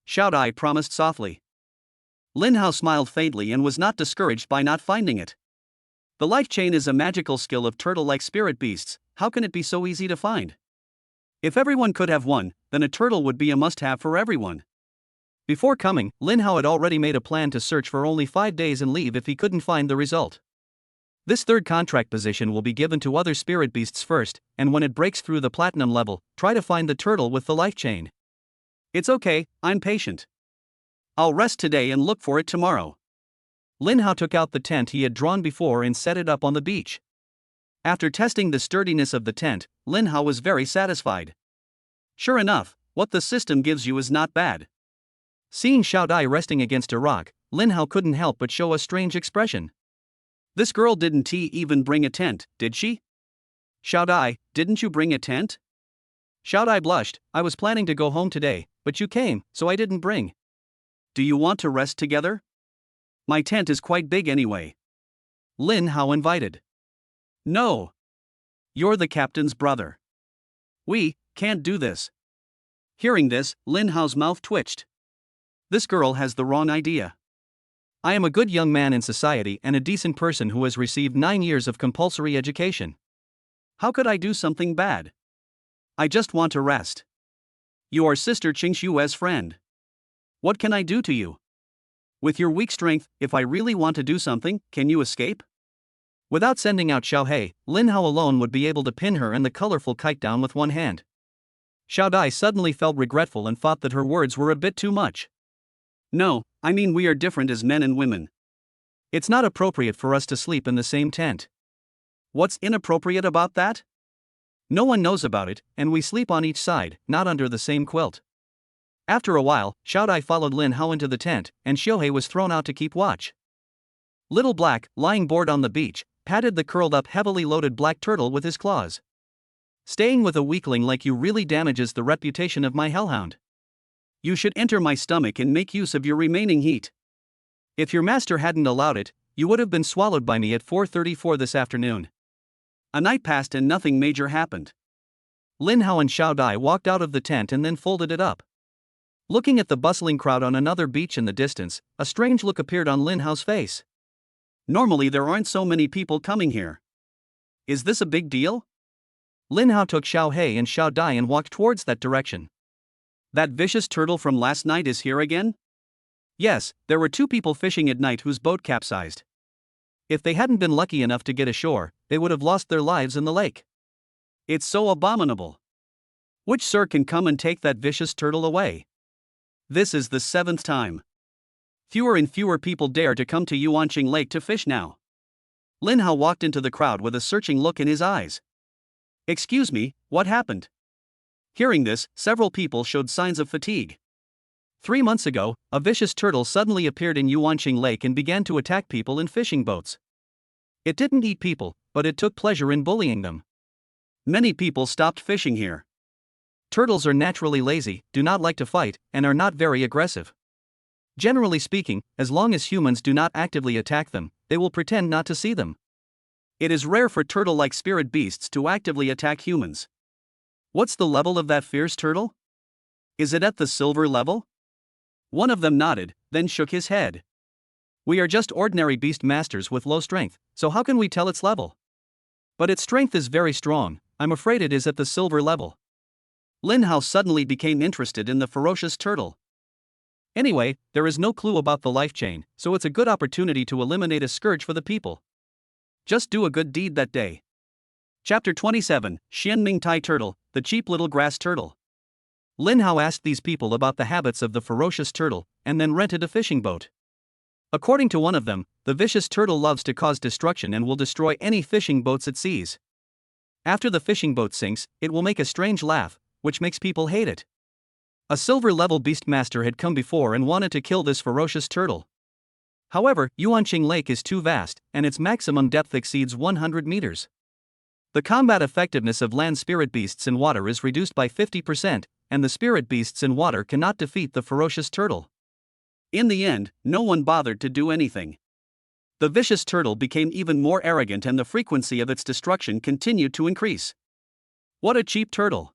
A: Xiao Dai promised softly. Lin Hao smiled faintly and was not discouraged by not finding it. The life chain is a magical skill of turtle-like spirit beasts. How can it be so easy to find? If everyone could have one, then a turtle would be a must-have for everyone. Before coming, Lin Hao had already made a plan to search for only 5 days and leave if he couldn't find the result. This third contract position will be given to other spirit beasts first, and when it breaks through the platinum level, try to find the turtle with the life chain. It's okay, I'm patient. I'll rest today and look for it tomorrow. Lin Hao took out the tent he had drawn before and set it up on the beach. After testing the sturdiness of the tent, Lin Hao was very satisfied. Sure enough, what the system gives you is not bad. Seeing Xiao Dai resting against a rock, Lin Hao couldn't help but show a strange expression. This girl didn't even bring a tent, did she? Xiao Dai, didn't you bring a tent? Xiao Dai blushed. I was planning to go home today, but you came, so I didn't bring. Do you want to rest together? My tent is quite big anyway. Lin Hao invited. No. You're the captain's brother. We can't do this. Hearing this, Lin Hao's mouth twitched. This girl has the wrong idea. I am a good young man in society and a decent person who has received 9 years of compulsory education. How could I do something bad? I just want to rest. You are Sister Qingshue's friend. What can I do to you? With your weak strength, if I really want to do something, can you escape? Without sending out Xiao He, Lin Hao alone would be able to pin her and the colorful kite down with one hand. Xiao Dai suddenly felt regretful and thought that her words were a bit too much. No, I mean we are different as men and women. It's not appropriate for us to sleep in the same tent. What's inappropriate about that? No one knows about it, and we sleep on each side, not under the same quilt. After a while, Xiao Dai followed Lin Hao into the tent, and Xiao He was thrown out to keep watch. Little Black, lying bored on the beach, patted the curled-up heavily loaded black turtle with his claws. Staying with a weakling like you really damages the reputation of my hellhound. You should enter my stomach and make use of your remaining heat. If your master hadn't allowed it, you would have been swallowed by me at 4:34 this afternoon. A night passed and nothing major happened. Lin Hao and Xiao Dai walked out of the tent and then folded it up. Looking at the bustling crowd on another beach in the distance, a strange look appeared on Lin Hao's face. Normally there aren't so many people coming here. Is this a big deal? Lin Hao took Xiao He and Xiao Dai and walked towards that direction. That vicious turtle from last night is here again? Yes, there were 2 people fishing at night whose boat capsized. If they hadn't been lucky enough to get ashore, they would have lost their lives in the lake. It's so abominable. Which sir can come and take that vicious turtle away? This is the 7th time. Fewer and fewer people dare to come to Yuanqing Lake to fish now. Lin Hao walked into the crowd with a searching look in his eyes. Excuse me, what happened? Hearing this, several people showed signs of fatigue. 3 months ago, a vicious turtle suddenly appeared in Yuanqing Lake and began to attack people in fishing boats. It didn't eat people, but it took pleasure in bullying them. Many people stopped fishing here. Turtles are naturally lazy, do not like to fight, and are not very aggressive. Generally speaking, as long as humans do not actively attack them, they will pretend not to see them. It is rare for turtle-like spirit beasts to actively attack humans. What's the level of that fierce turtle? Is it at the silver level? One of them nodded, then shook his head. We are just ordinary beast masters with low strength, so how can we tell its level? But its strength is very strong, I'm afraid it is at the silver level. Lin Hao suddenly became interested in the ferocious turtle. Anyway, there is no clue about the life chain, so it's a good opportunity to eliminate a scourge for the people. Just do a good deed that day. Chapter 27, Xianming Tai Turtle, the cheap little grass turtle. Lin Hao asked these people about the habits of the ferocious turtle, and then rented a fishing boat. According to one of them, the vicious turtle loves to cause destruction and will destroy any fishing boats it sees. After the fishing boat sinks, it will make a strange laugh, which makes people hate it. A silver-level beastmaster had come before and wanted to kill this ferocious turtle. However, Yuanqing Lake is too vast, and its maximum depth exceeds 100 meters. The combat effectiveness of land spirit beasts in water is reduced by 50%, and the spirit beasts in water cannot defeat the ferocious turtle. In the end, no one bothered to do anything. The vicious turtle became even more arrogant and the frequency of its destruction continued to increase. What a cheap turtle!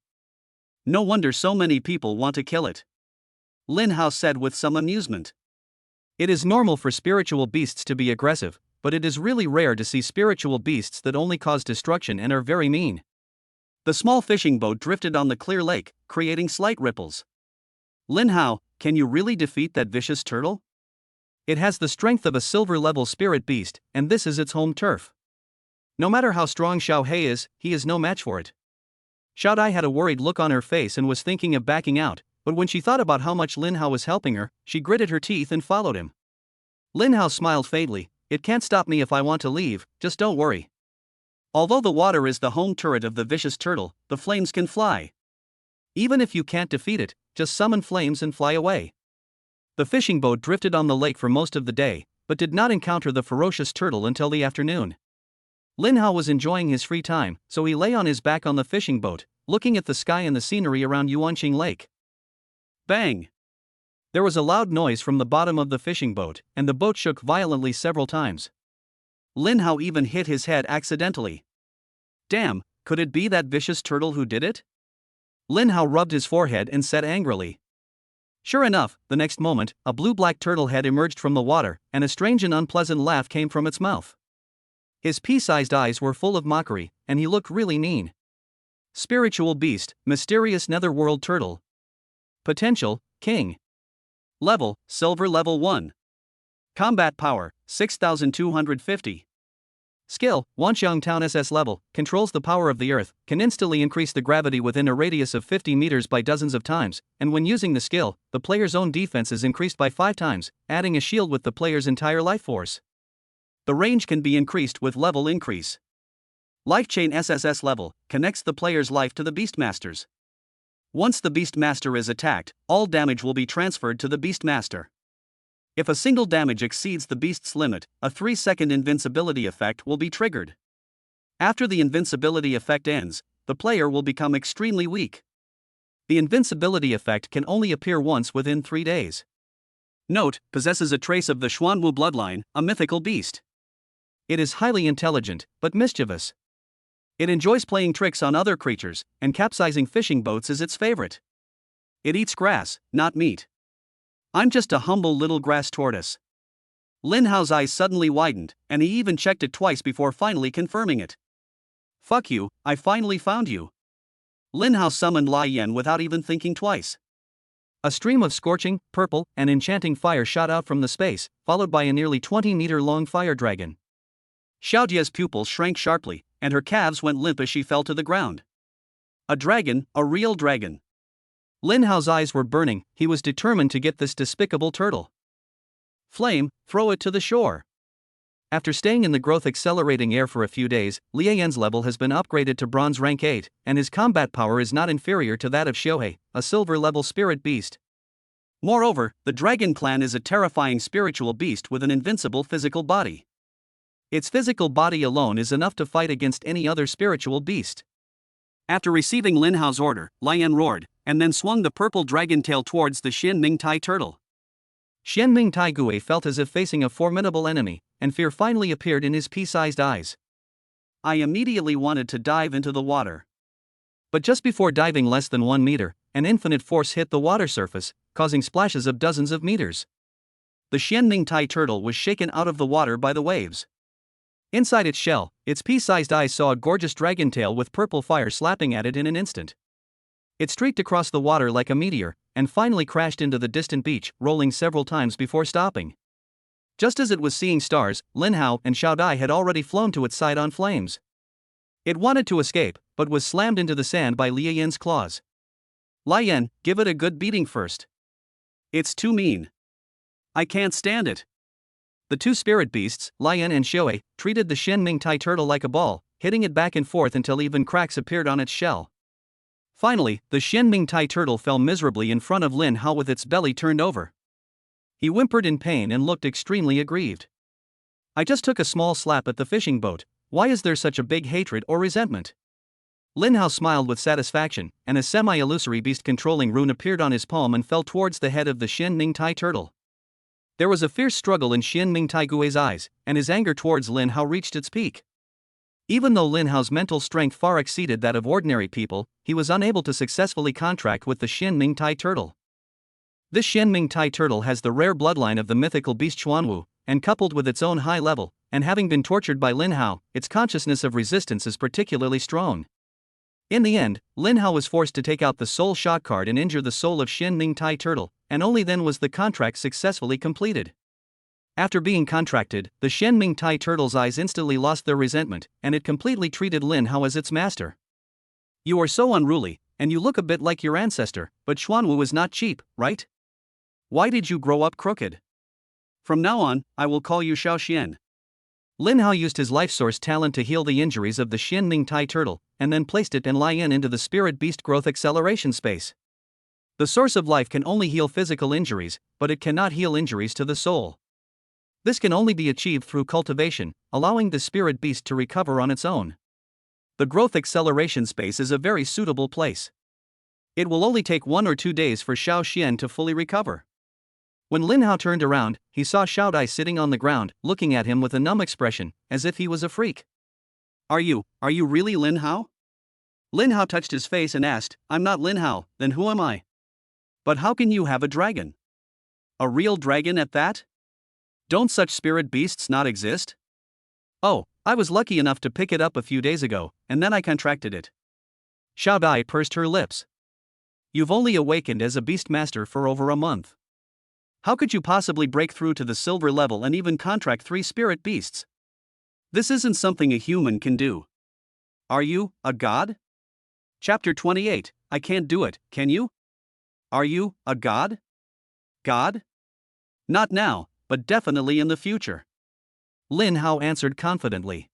A: No wonder so many people want to kill it. Lin Hao said with some amusement. It is normal for spiritual beasts to be aggressive, but it is really rare to see spiritual beasts that only cause destruction and are very mean. The small fishing boat drifted on the clear lake, creating slight ripples. Lin Hao, can you really defeat that vicious turtle? It has the strength of a silver-level spirit beast, and this is its home turf. No matter how strong Xiao He is, he is no match for it. Xiao Dai had a worried look on her face and was thinking of backing out, but when she thought about how much Lin Hao was helping her, she gritted her teeth and followed him. Lin Hao smiled faintly. It can't stop me if I want to leave, just don't worry. Although the water is the home turret of the vicious turtle, the flames can fly. Even if you can't defeat it, just summon flames and fly away. The fishing boat drifted on the lake for most of the day, but did not encounter the ferocious turtle until the afternoon. Lin Hao was enjoying his free time, so he lay on his back on the fishing boat, looking at the sky and the scenery around Yuanqing Lake. Bang! There was a loud noise from the bottom of the fishing boat, and the boat shook violently several times. Lin Hao even hit his head accidentally. Damn, could it be that vicious turtle who did it? Lin Hao rubbed his forehead and said angrily. Sure enough, the next moment, a blue-black turtle head emerged from the water, and a strange and unpleasant laugh came from its mouth. His pea-sized eyes were full of mockery, and he looked really mean. Spiritual beast, mysterious netherworld turtle. Potential, king. Level, silver level 1. Combat power, 6250. Skill, Wanxiang Town SS level, controls the power of the earth, can instantly increase the gravity within a radius of 50 meters by dozens of times, and when using the skill, the player's own defense is increased by 5 times, adding a shield with the player's entire life force. The range can be increased with level increase. Life Chain SSS level, connects the player's life to the Beastmaster's. Once the Beastmaster is attacked, all damage will be transferred to the Beastmaster. If a single damage exceeds the beast's limit, a 3-second invincibility effect will be triggered. After the invincibility effect ends, the player will become extremely weak. The invincibility effect can only appear once within 3 days. Note, possesses a trace of the Xuanwu bloodline, a mythical beast. It is highly intelligent, but mischievous. It enjoys playing tricks on other creatures, and capsizing fishing boats is its favorite. It eats grass, not meat. I'm just a humble little grass tortoise. Lin Hao's eyes suddenly widened, and he even checked it twice before finally confirming it. Fuck you, I finally found you. Lin Hao summoned Lai Yan without even thinking twice. A stream of scorching, purple, and enchanting fire shot out from the space, followed by a nearly 20-meter-long fire dragon. Xiao Jie's pupils shrank sharply, and her calves went limp as she fell to the ground. A dragon, a real dragon. Lin Hao's eyes were burning, he was determined to get this despicable turtle. Flame, throw it to the shore. After staying in the growth-accelerating air for a few days, Liu Yan's level has been upgraded to bronze rank 8, and his combat power is not inferior to that of Xiuhei, a silver-level spirit beast. Moreover, the Dragon Clan is a terrifying spiritual beast with an invincible physical body. Its physical body alone is enough to fight against any other spiritual beast. After receiving Lin Hao's order, Lai Yan roared, and then swung the purple dragon tail towards the Xian Ming Tai turtle. Xian Ming Tai Gui felt as if facing a formidable enemy, and fear finally appeared in his pea-sized eyes. I immediately wanted to dive into the water. But just before diving less than 1 meter, an infinite force hit the water surface, causing splashes of dozens of meters. The Xian Ming Tai turtle was shaken out of the water by the waves. Inside its shell, its pea-sized eyes saw a gorgeous dragon tail with purple fire slapping at it in an instant. It streaked across the water like a meteor, and finally crashed into the distant beach, rolling several times before stopping. Just as it was seeing stars, Lin Hao and Xiao Dai had already flown to its side on flames. It wanted to escape, but was slammed into the sand by Liu Yan's claws. Lai Yan, give it a good beating first. It's too mean. I can't stand it. The two spirit beasts, Lai Yan and Xiuhei, treated the Xian Ming Tai turtle like a ball, hitting it back and forth until even cracks appeared on its shell. Finally, the Xian Ming Tai turtle fell miserably in front of Lin Hao with its belly turned over. He whimpered in pain and looked extremely aggrieved. I just took a small slap at the fishing boat, why is there such a big hatred or resentment? Lin Hao smiled with satisfaction, and a semi-illusory beast controlling rune appeared on his palm and fell towards the head of the Xian Ming Tai turtle. There was a fierce struggle in Xian Ming Tai Gui's eyes, and his anger towards Lin Hao reached its peak. Even though Lin Hao's mental strength far exceeded that of ordinary people, he was unable to successfully contract with the Xian Ming Tai turtle. This Xian Ming Tai turtle has the rare bloodline of the mythical beast Xuanwu, and coupled with its own high level, and having been tortured by Lin Hao, its consciousness of resistance is particularly strong. In the end, Lin Hao was forced to take out the soul shock card and injure the soul of Xian Ming Tai turtle, and only then was the contract successfully completed. After being contracted, the Xian Ming Tai turtle's eyes instantly lost their resentment, and it completely treated Lin Hao as its master. You are so unruly, and you look a bit like your ancestor, but Xuanwu is not cheap, right? Why did you grow up crooked? From now on, I will call you Xiao Xian. Lin Hao used his life source talent to heal the injuries of the Xian Ming Tai turtle, and then placed it and Lai Yan into the spirit beast growth acceleration space. The source of life can only heal physical injuries, but it cannot heal injuries to the soul. This can only be achieved through cultivation, allowing the spirit beast to recover on its own. The growth acceleration space is a very suitable place. It will only take 1 or 2 days for Xiao Xian to fully recover. When Lin Hao turned around, he saw Xiao Dai sitting on the ground, looking at him with a numb expression, as if he was a freak. Are you really Lin Hao? Lin Hao touched his face and asked, I'm not Lin Hao, then who am I? But how can you have a dragon? A real dragon at that? Don't such spirit beasts not exist? Oh, I was lucky enough to pick it up a few days ago, and then I contracted it. Xiao Dai pursed her lips. You've only awakened as a beast master for over a month. How could you possibly break through to the silver level and even contract 3 spirit beasts? This isn't something a human can do. Are you a god? Chapter 28, I can't do it, can you? Are you a god? God? Not now, but definitely in the future. Lin Hao answered confidently.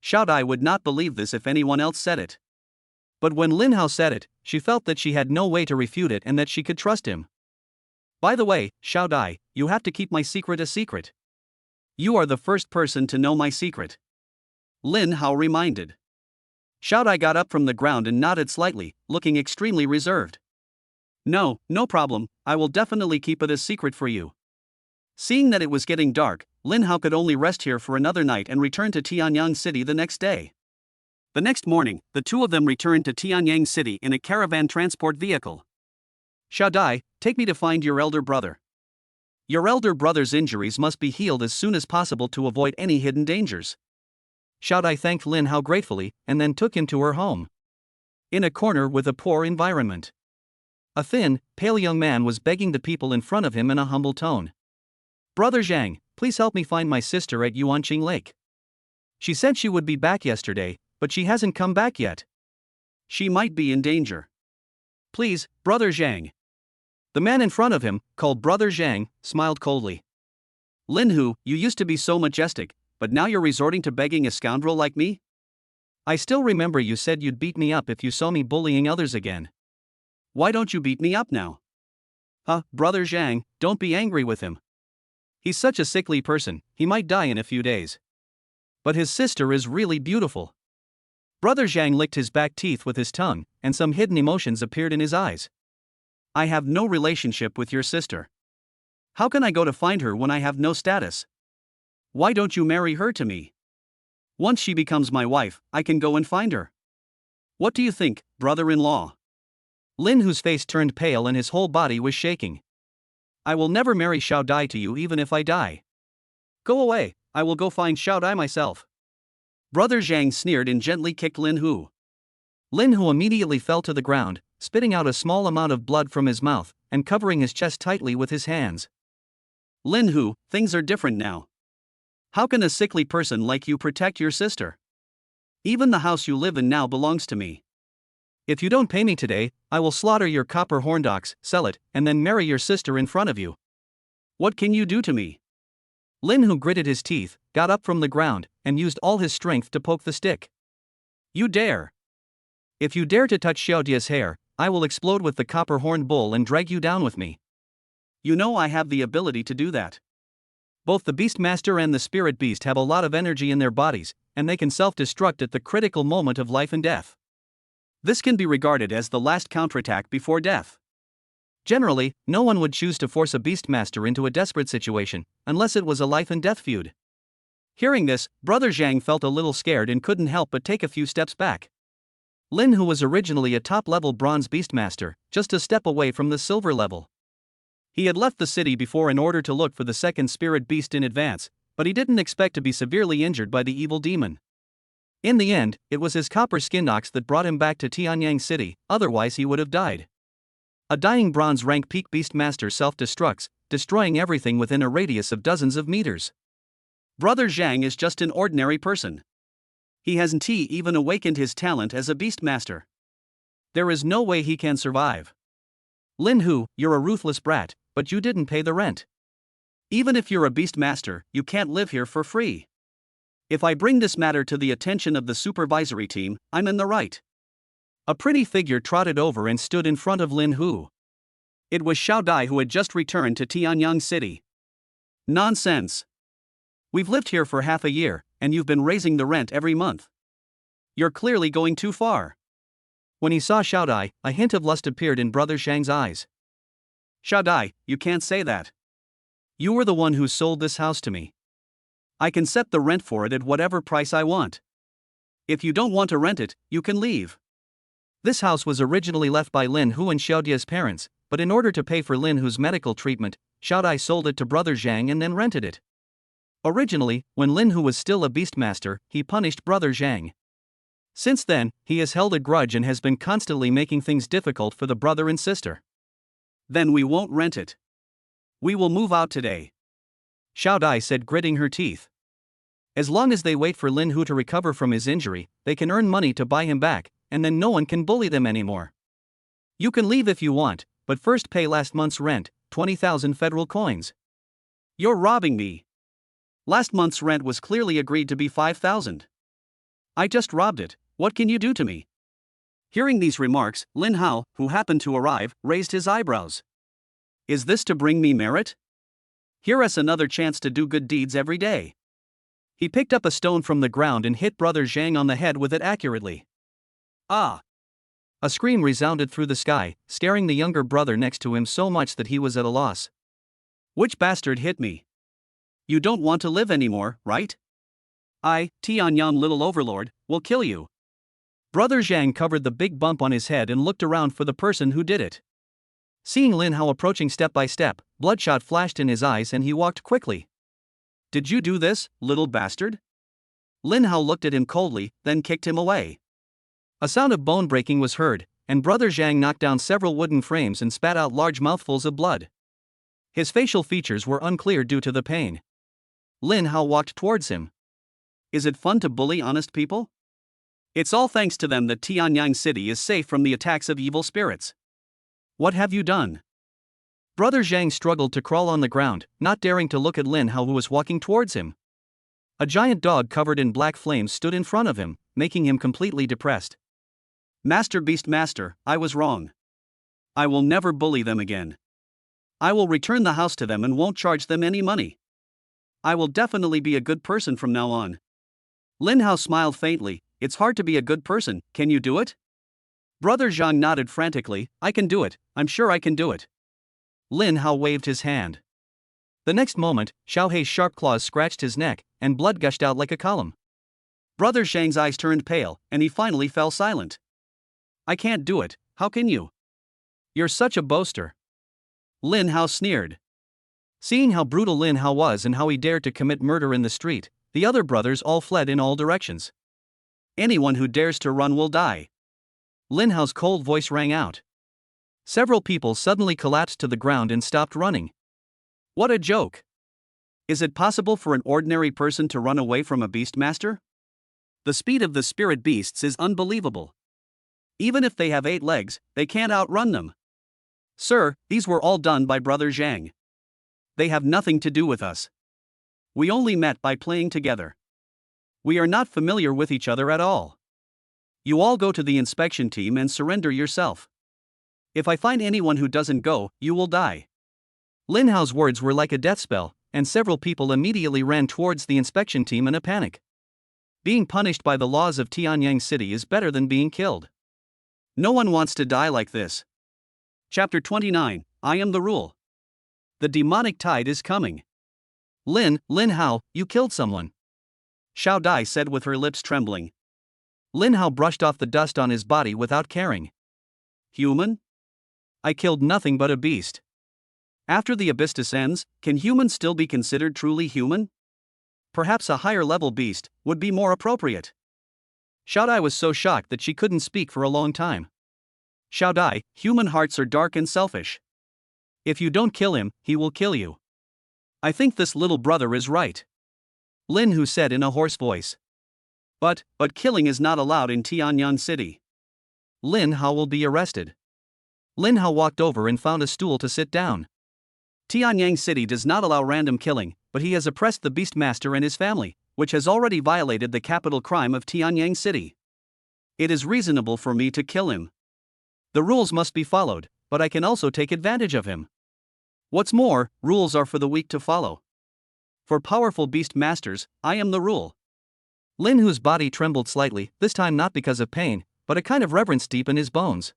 A: Xiao Dai would not believe this if anyone else said it. But when Lin Hao said it, she felt that she had no way to refute it and that she could trust him. By the way, Xiao Dai, you have to keep my secret a secret. You are the first person to know my secret. Lin Hao reminded. Xiao Dai got up from the ground and nodded slightly, looking extremely reserved. No, no problem, I will definitely keep it a secret for you. Seeing that it was getting dark, Lin Hao could only rest here for another night and return to Tianyang City the next day. The next morning, the two of them returned to Tianyang City in a caravan transport vehicle. Xiao Dai, take me to find your elder brother. Your elder brother's injuries must be healed as soon as possible to avoid any hidden dangers. Xiao Dai thanked Lin Hao gratefully and then took him to her home. In a corner with a poor environment, a thin, pale young man was begging the people in front of him in a humble tone. Brother Zhang, please help me find my sister at Yuanqing Lake. She said she would be back yesterday, but she hasn't come back yet. She might be in danger. Please, Brother Zhang. The man in front of him, called Brother Zhang, smiled coldly. Lin Hu, you used to be so majestic, but now you're resorting to begging a scoundrel like me? I still remember you said you'd beat me up if you saw me bullying others again. Why don't you beat me up now? Brother Zhang, don't be angry with him. He's such a sickly person, he might die in a few days. But his sister is really beautiful. Brother Zhang licked his back teeth with his tongue, and some hidden emotions appeared in his eyes. I have no relationship with your sister. How can I go to find her when I have no status? Why don't you marry her to me? Once she becomes my wife, I can go and find her. What do you think, brother-in-law? Lin Hu's face turned pale and his whole body was shaking. I will never marry Xiao Dai to you even if I die. Go away, I will go find Xiao Dai myself. Brother Zhang sneered and gently kicked Lin Hu. Lin Hu immediately fell to the ground, spitting out a small amount of blood from his mouth and covering his chest tightly with his hands. Lin Hu, things are different now. How can a sickly person like you protect your sister? Even the house you live in now belongs to me. If you don't pay me today, I will slaughter your copper horned ox, sell it, and then marry your sister in front of you. What can you do to me? Lin Hu gritted his teeth, got up from the ground, and used all his strength to poke the stick. You dare! If you dare to touch Xiao Dia's hair, I will explode with the copper horned bull and drag you down with me. You know I have the ability to do that. Both the Beastmaster and the Spirit Beast have a lot of energy in their bodies, and they can self-destruct at the critical moment of life and death. This can be regarded as the last counterattack before death. Generally, no one would choose to force a Beastmaster into a desperate situation, unless it was a life-and-death feud. Hearing this, Brother Zhang felt a little scared and couldn't help but take a few steps back. Lin Hu was originally a top-level bronze Beastmaster, just a step away from the silver level. He had left the city before in order to look for the second Spirit Beast in advance, but he didn't expect to be severely injured by the evil demon. In the end, it was his copper-skinned ox that brought him back to Tianyang City, otherwise he would have died. A dying bronze rank peak Beastmaster self-destructs, destroying everything within a radius of dozens of meters. Brother Zhang is just an ordinary person. He hasn't even awakened his talent as a Beastmaster. There is no way he can survive. Lin Hu, you're a ruthless brat, but you didn't pay the rent. Even if you're a Beastmaster, you can't live here for free. If I bring this matter to the attention of the supervisory team, I'm in the right. A pretty figure trotted over and stood in front of Lin Hu. It was Xiao Dai who had just returned to Tianyang City. Nonsense. We've lived here for half a year, and you've been raising the rent every month. You're clearly going too far. When he saw Xiao Dai, a hint of lust appeared in Brother Zhang's eyes. Xiao Dai, you can't say that. You were the one who sold this house to me. I can set the rent for it at whatever price I want. If you don't want to rent it, you can leave. This house was originally left by Lin Hu and Xiao Dia's parents, but in order to pay for Lin Hu's medical treatment, Xiao Dai sold it to Brother Zhang and then rented it. Originally, when Lin Hu was still a Beastmaster, he punished Brother Zhang. Since then, he has held a grudge and has been constantly making things difficult for the brother and sister. Then we won't rent it. We will move out today. Xiao Dai said, gritting her teeth. As long as they wait for Lin Hu to recover from his injury, they can earn money to buy him back, and then no one can bully them anymore. You can leave if you want, but first pay last month's rent, 20,000 federal coins. You're robbing me. Last month's rent was clearly agreed to be 5,000. I just robbed it, what can you do to me? Hearing these remarks, Lin Hao, who happened to arrive, raised his eyebrows. Is this to bring me merit? Here's us another chance to do good deeds every day. He picked up a stone from the ground and hit Brother Zhang on the head with it accurately. Ah! A scream resounded through the sky, scaring the younger brother next to him so much that he was at a loss. Which bastard hit me? You don't want to live anymore, right? I, Tianyang Little Overlord, will kill you. Brother Zhang covered the big bump on his head and looked around for the person who did it. Seeing Lin Hao approaching step by step, bloodshot flashed in his eyes and he walked quickly. Did you do this, little bastard? Lin Hao looked at him coldly, then kicked him away. A sound of bone breaking was heard, and Brother Zhang knocked down several wooden frames and spat out large mouthfuls of blood. His facial features were unclear due to the pain. Lin Hao walked towards him. Is it fun to bully honest people? It's all thanks to them that Tianyang City is safe from the attacks of evil spirits. What have you done? Brother Zhang struggled to crawl on the ground, not daring to look at Lin Hao who was walking towards him. A giant dog covered in black flames stood in front of him, making him completely depressed. Master Beast Master, I was wrong. I will never bully them again. I will return the house to them and won't charge them any money. I will definitely be a good person from now on. Lin Hao smiled faintly. It's hard to be a good person, can you do it? Brother Zhang nodded frantically. I can do it, I'm sure I can do it. Lin Hao waved his hand. The next moment, Xiao Hei's sharp claws scratched his neck, and blood gushed out like a column. Brother Zhang's eyes turned pale, and he finally fell silent. I can't do it, how can you? You're such a boaster. Lin Hao sneered. Seeing how brutal Lin Hao was and how he dared to commit murder in the street, the other brothers all fled in all directions. Anyone who dares to run will die. Lin Hao's cold voice rang out. Several people suddenly collapsed to the ground and stopped running. What a joke! Is it possible for an ordinary person to run away from a beastmaster? The speed of the spirit beasts is unbelievable. Even if they have 8 legs, they can't outrun them. Sir, these were all done by Brother Zhang. They have nothing to do with us. We only met by playing together. We are not familiar with each other at all. You all go to the inspection team and surrender yourself. If I find anyone who doesn't go, you will die. Lin Hao's words were like a death spell, and several people immediately ran towards the inspection team in a panic. Being punished by the laws of Tianyang City is better than being killed. No one wants to die like this. Chapter 29, I am the rule. The demonic tide is coming. Lin Hao, you killed someone. Xiao Dai said with her lips trembling. Lin Hao brushed off the dust on his body without caring. Human? I killed nothing but a beast. After the abyss descends, can humans still be considered truly human? Perhaps a higher level beast would be more appropriate. Xiao Dai was so shocked that she couldn't speak for a long time. Xiao Dai, human hearts are dark and selfish. If you don't kill him, he will kill you. I think this little brother is right. Lin Hu said in a hoarse voice. But killing is not allowed in Tianyang City. Lin Hao will be arrested. Lin Hao walked over and found a stool to sit down. Tianyang City does not allow random killing, but he has oppressed the Beastmaster and his family, which has already violated the capital crime of Tianyang City. It is reasonable for me to kill him. The rules must be followed, but I can also take advantage of him. What's more, rules are for the weak to follow. For powerful beast masters, I am the rule. Lin Hu's body trembled slightly, this time not because of pain, but a kind of reverence deep in his bones.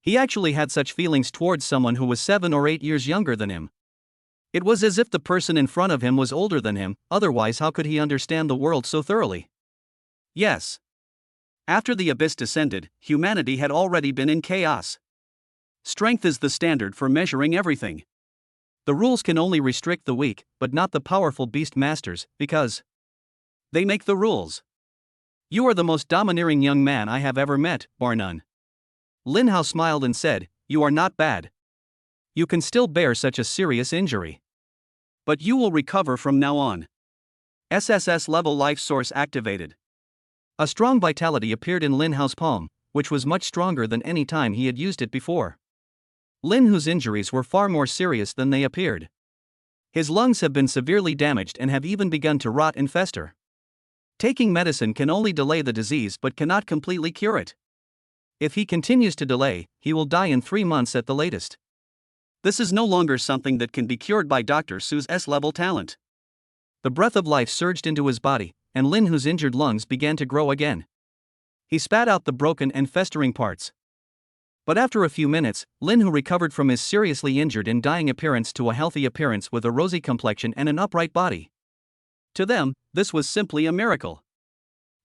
A: He actually had such feelings towards someone who was 7 or 8 years younger than him. It was as if the person in front of him was older than him, otherwise how could he understand the world so thoroughly? Yes. After the abyss descended, humanity had already been in chaos. Strength is the standard for measuring everything. The rules can only restrict the weak, but not the powerful beast masters, because they make the rules. You are the most domineering young man I have ever met, bar none. Lin Hao smiled and said, you are not bad. You can still bear such a serious injury. But you will recover from now on. SSS level life source activated. A strong vitality appeared in Lin Hao's palm, which was much stronger than any time he had used it before. Lin Hu's injuries were far more serious than they appeared. His lungs have been severely damaged and have even begun to rot and fester. Taking medicine can only delay the disease but cannot completely cure it. If he continues to delay, he will die in 3 months at the latest. This is no longer something that can be cured by Dr. Su's S-level talent. The breath of life surged into his body, and Lin Hu's injured lungs began to grow again. He spat out the broken and festering parts. But after a few minutes, Lin, who recovered from his seriously injured and dying appearance to a healthy appearance with a rosy complexion and an upright body. To them, this was simply a miracle.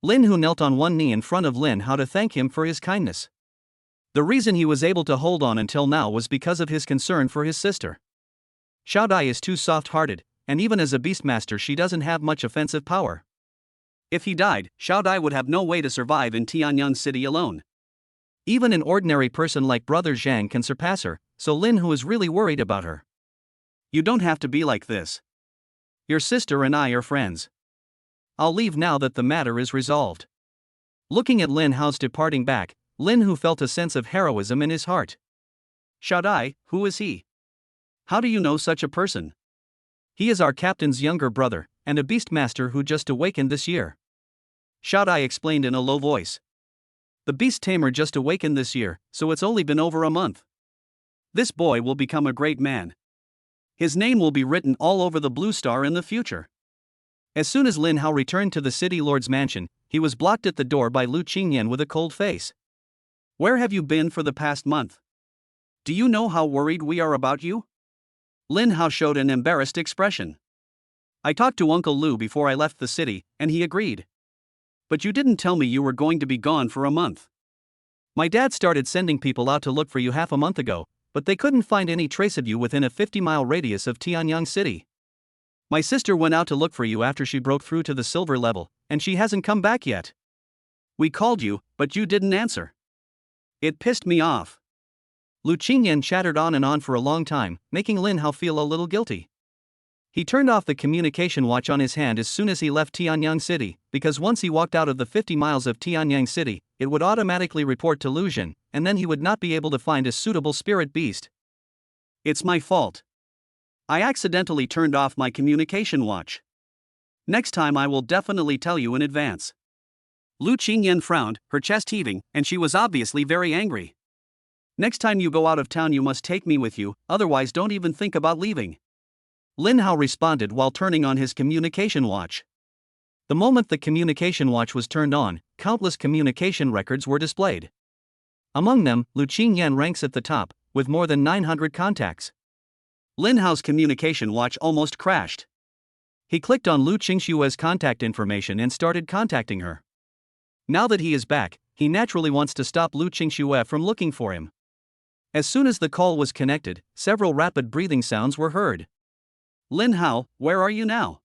A: Lin, who knelt on one knee in front of Lin Hao to thank him for his kindness. The reason he was able to hold on until now was because of his concern for his sister. Xiao Dai is too soft-hearted, and even as a beastmaster she doesn't have much offensive power. If he died, Xiao Dai would have no way to survive in Tianyang City alone. Even an ordinary person like Brother Zhang can surpass her, so Lin Hao is really worried about her. You don't have to be like this. Your sister and I are friends. I'll leave now that the matter is resolved. Looking at Lin Hao's departing back, Lin Hao felt a sense of heroism in his heart. Xiao Dai, who is he? How do you know such a person? He is our captain's younger brother, and a beastmaster who just awakened this year. Xiao Dai explained in a low voice. The beast tamer just awakened this year, so it's only been over a month. This boy will become a great man. His name will be written all over the Blue Star in the future. As soon as Lin Hao returned to the city lord's mansion, he was blocked at the door by Lu Qingyan with a cold face. Where have you been for the past month? Do you know how worried we are about you? Lin Hao showed an embarrassed expression. I talked to Uncle Lu before I left the city, and he agreed. But you didn't tell me you were going to be gone for a month. My dad started sending people out to look for you half a month ago, but they couldn't find any trace of you within a 50-mile radius of Tianyang City. My sister went out to look for you after she broke through to the silver level, and she hasn't come back yet. We called you, but you didn't answer. It pissed me off. Lu Qingyan chattered on and on for a long time, making Lin Hao feel a little guilty. He turned off the communication watch on his hand as soon as he left Tianyang City, because once he walked out of the 50 miles of Tianyang City, it would automatically report to Lu Xun, and then he would not be able to find a suitable spirit beast. It's my fault. I accidentally turned off my communication watch. Next time I will definitely tell you in advance. Lu Qingyan frowned, her chest heaving, and she was obviously very angry. Next time you go out of town you must take me with you, otherwise don't even think about leaving. Lin Hao responded while turning on his communication watch. The moment the communication watch was turned on, countless communication records were displayed. Among them, Lu Qingyan ranks at the top, with more than 900 contacts. Lin Hao's communication watch almost crashed. He clicked on Lu Qingshue's contact information and started contacting her. Now that he is back, he naturally wants to stop Lu Qingshue from looking for him. As soon as the call was connected, several rapid breathing sounds were heard. Lin Hao, where are you now?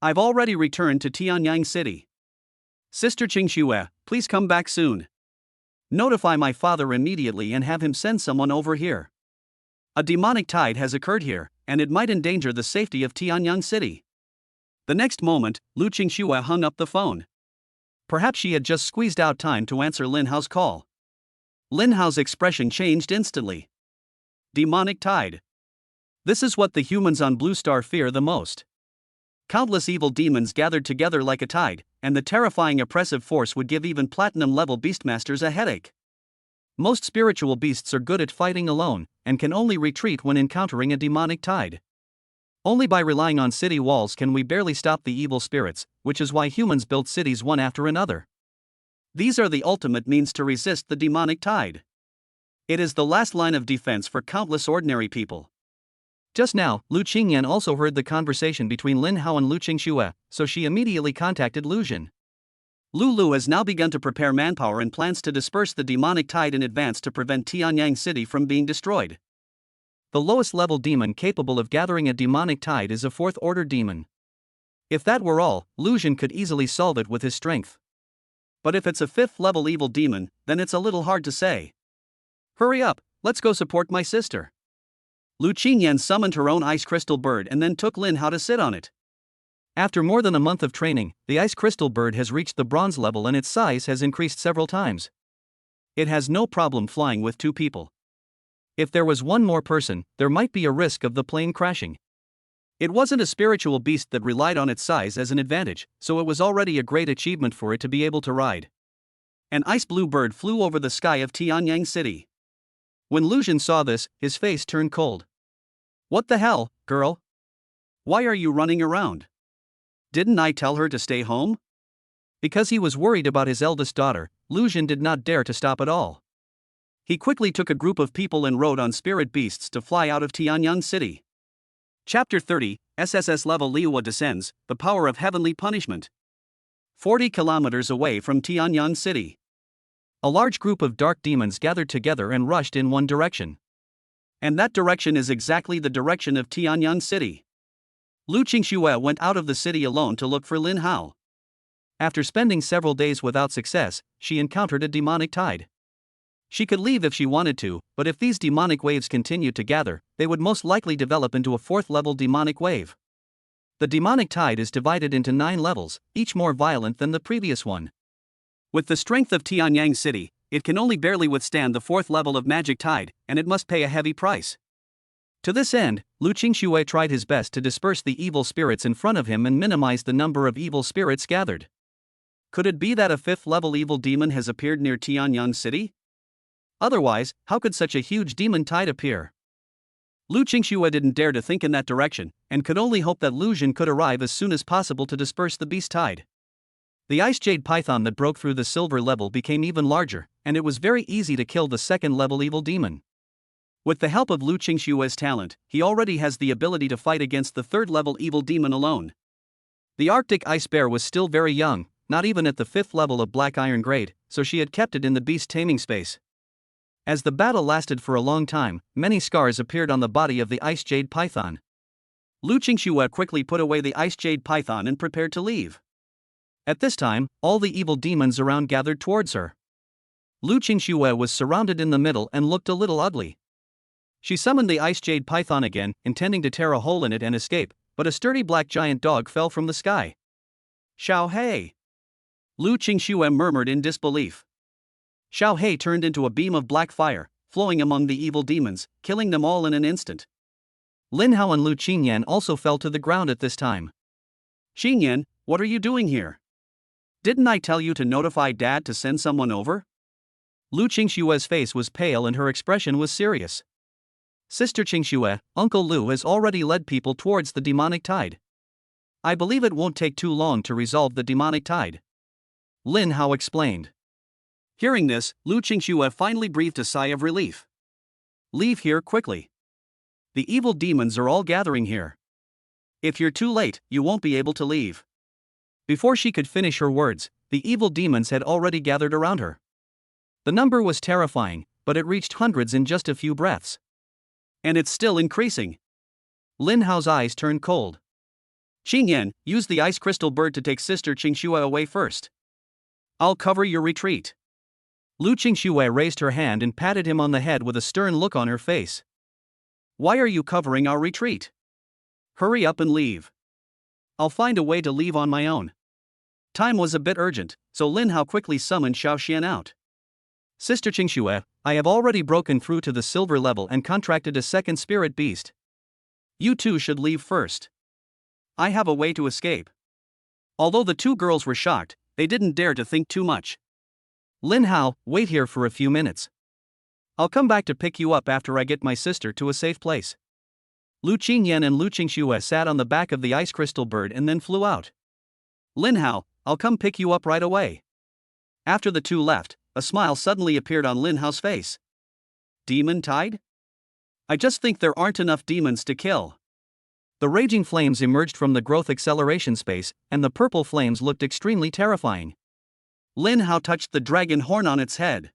A: I've already returned to Tianyang City. Sister Qingshue, please come back soon. Notify my father immediately and have him send someone over here. A demonic tide has occurred here, and it might endanger the safety of Tianyang City. The next moment, Lu Qingshue hung up the phone. Perhaps she had just squeezed out time to answer Lin Hao's call. Lin Hao's expression changed instantly. Demonic tide. This is what the humans on Blue Star fear the most. Countless evil demons gathered together like a tide, and the terrifying oppressive force would give even platinum-level beastmasters a headache. Most spiritual beasts are good at fighting alone, and can only retreat when encountering a demonic tide. Only by relying on city walls can we barely stop the evil spirits, which is why humans build cities one after another. These are the ultimate means to resist the demonic tide. It is the last line of defense for countless ordinary people. Just now, Lu Qingyan also heard the conversation between Lin Hao and Lu Qingshue, so she immediately contacted Lu Xun. Lu has now begun to prepare manpower and plans to disperse the demonic tide in advance to prevent Tianyang City from being destroyed. The lowest level demon capable of gathering a demonic tide is a fourth order demon. If that were all, Lu Xun could easily solve it with his strength. But if it's a fifth level evil demon, then it's a little hard to say. Hurry up, let's go support my sister. Lu Qingyan summoned her own ice crystal bird and then took Lin Hao to sit on it. After more than a month of training, the ice crystal bird has reached the bronze level and its size has increased several times. It has no problem flying with two people. If there was one more person, there might be a risk of the plane crashing. It wasn't a spiritual beast that relied on its size as an advantage, so it was already a great achievement for it to be able to ride. An ice blue bird flew over the sky of Tianyang City. When Lu Xun saw this, his face turned cold. What the hell, girl? Why are you running around? Didn't I tell her to stay home? Because he was worried about his eldest daughter, Lu Xun did not dare to stop at all. He quickly took a group of people and rode on spirit beasts to fly out of Tianyang City. Chapter 30, SSS level Liyue descends, the power of heavenly punishment. 40 kilometers away from Tianyang City, a large group of dark demons gathered together and rushed in one direction. And that direction is exactly the direction of Tianyang City. Lu Qingxue went out of the city alone to look for Lin Hao. After spending several days without success, she encountered a demonic tide. She could leave if she wanted to, but if these demonic waves continued to gather, they would most likely develop into a fourth-level demonic wave. The demonic tide is divided into 9 levels, each more violent than the previous one. With the strength of Tianyang City, it can only barely withstand the 4th level of magic tide, and it must pay a heavy price. To this end, Lu Qingxue tried his best to disperse the evil spirits in front of him and minimize the number of evil spirits gathered. Could it be that a 5th-level evil demon has appeared near Tianyang City? Otherwise, how could such a huge demon tide appear? Lu Qingxue didn't dare to think in that direction, and could only hope that Lu Jin could arrive as soon as possible to disperse the beast tide. The ice jade python that broke through the silver level became even larger, and it was very easy to kill the 2nd-level evil demon. With the help of Lu Qingxue's talent, he already has the ability to fight against the 3rd-level evil demon alone. The Arctic ice bear was still very young, not even at the 5th level of black iron grade, so she had kept it in the beast taming space. As the battle lasted for a long time, many scars appeared on the body of the ice jade python. Lu Qingxue quickly put away the ice jade python and prepared to leave. At this time, all the evil demons around gathered towards her. Lu Qingxue was surrounded in the middle and looked a little ugly. She summoned the ice jade python again, intending to tear a hole in it and escape, but a sturdy black giant dog fell from the sky. Xiao Hei! Lu Qingxue murmured in disbelief. Xiao Hei turned into a beam of black fire, flowing among the evil demons, killing them all in an instant. Lin Hao and Lu Qingyan also fell to the ground at this time. Qingyan, what are you doing here? Didn't I tell you to notify Dad to send someone over? Lu Qingxue's face was pale and her expression was serious. Sister Qingxue, Uncle Lu has already led people towards the demonic tide. I believe it won't take too long to resolve the demonic tide. Lin Hao explained. Hearing this, Lu Qingxue finally breathed a sigh of relief. Leave here quickly. The evil demons are all gathering here. If you're too late, you won't be able to leave. Before she could finish her words, the evil demons had already gathered around her. The number was terrifying, but it reached hundreds in just a few breaths. And it's still increasing. Lin Hao's eyes turned cold. Qingyan, use the ice crystal bird to take Sister Qingxue away first. I'll cover your retreat. Lu Qingxue raised her hand and patted him on the head with a stern look on her face. Why are you covering our retreat? Hurry up and leave. I'll find a way to leave on my own. Time was a bit urgent, so Lin Hao quickly summoned Xiao Xian out. Sister Qingxue, I have already broken through to the silver level and contracted a 2nd spirit beast. You two should leave first. I have a way to escape. Although the 2 girls were shocked, they didn't dare to think too much. Lin Hao, wait here for a few minutes. I'll come back to pick you up after I get my sister to a safe place. Lu Qingyan and Lu Qingxue sat on the back of the ice crystal bird and then flew out. Lin Hao, I'll come pick you up right away. After the 2 left, a smile suddenly appeared on Lin Hao's face. Demon tide? I just think there aren't enough demons to kill. The raging flames emerged from the growth acceleration space, and the purple flames looked extremely terrifying. Lin Hao touched the dragon horn on its head.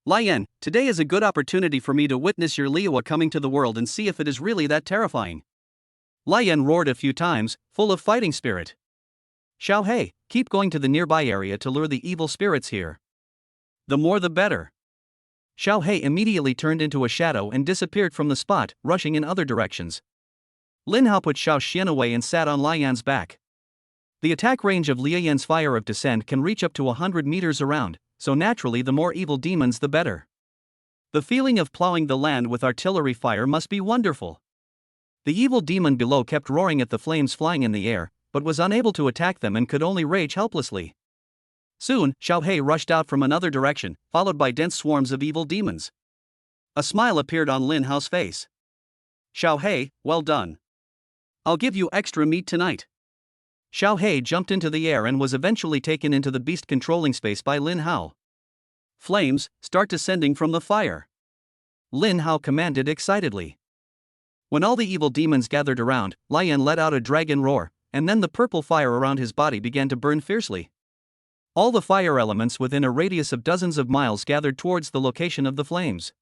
A: Lian, today is a good opportunity for me to witness your Liyue coming to the world and see if it is really that terrifying. Lian roared a few times, full of fighting spirit. Xiao Hei, keep going to the nearby area to lure the evil spirits here. The more the better. Xiao Hei immediately turned into a shadow and disappeared from the spot, rushing in other directions. Lin Hao put Xiao Xian away and sat on Lian's back. The attack range of Lian's fire of descent can reach up to 100 meters around, so naturally the more evil demons the better. The feeling of plowing the land with artillery fire must be wonderful. The evil demon below kept roaring at the flames flying in the air, but was unable to attack them and could only rage helplessly. Soon, Xiao Hei rushed out from another direction, followed by dense swarms of evil demons. A smile appeared on Lin Hao's face. Xiao Hei, well done. I'll give you extra meat tonight. Xiao Hei jumped into the air and was eventually taken into the beast controlling space by Lin Hao. Flames, start descending from the fire. Lin Hao commanded excitedly. When all the evil demons gathered around, Lai Yan let out a dragon roar, and then the purple fire around his body began to burn fiercely. All the fire elements within a radius of dozens of miles gathered towards the location of the flames.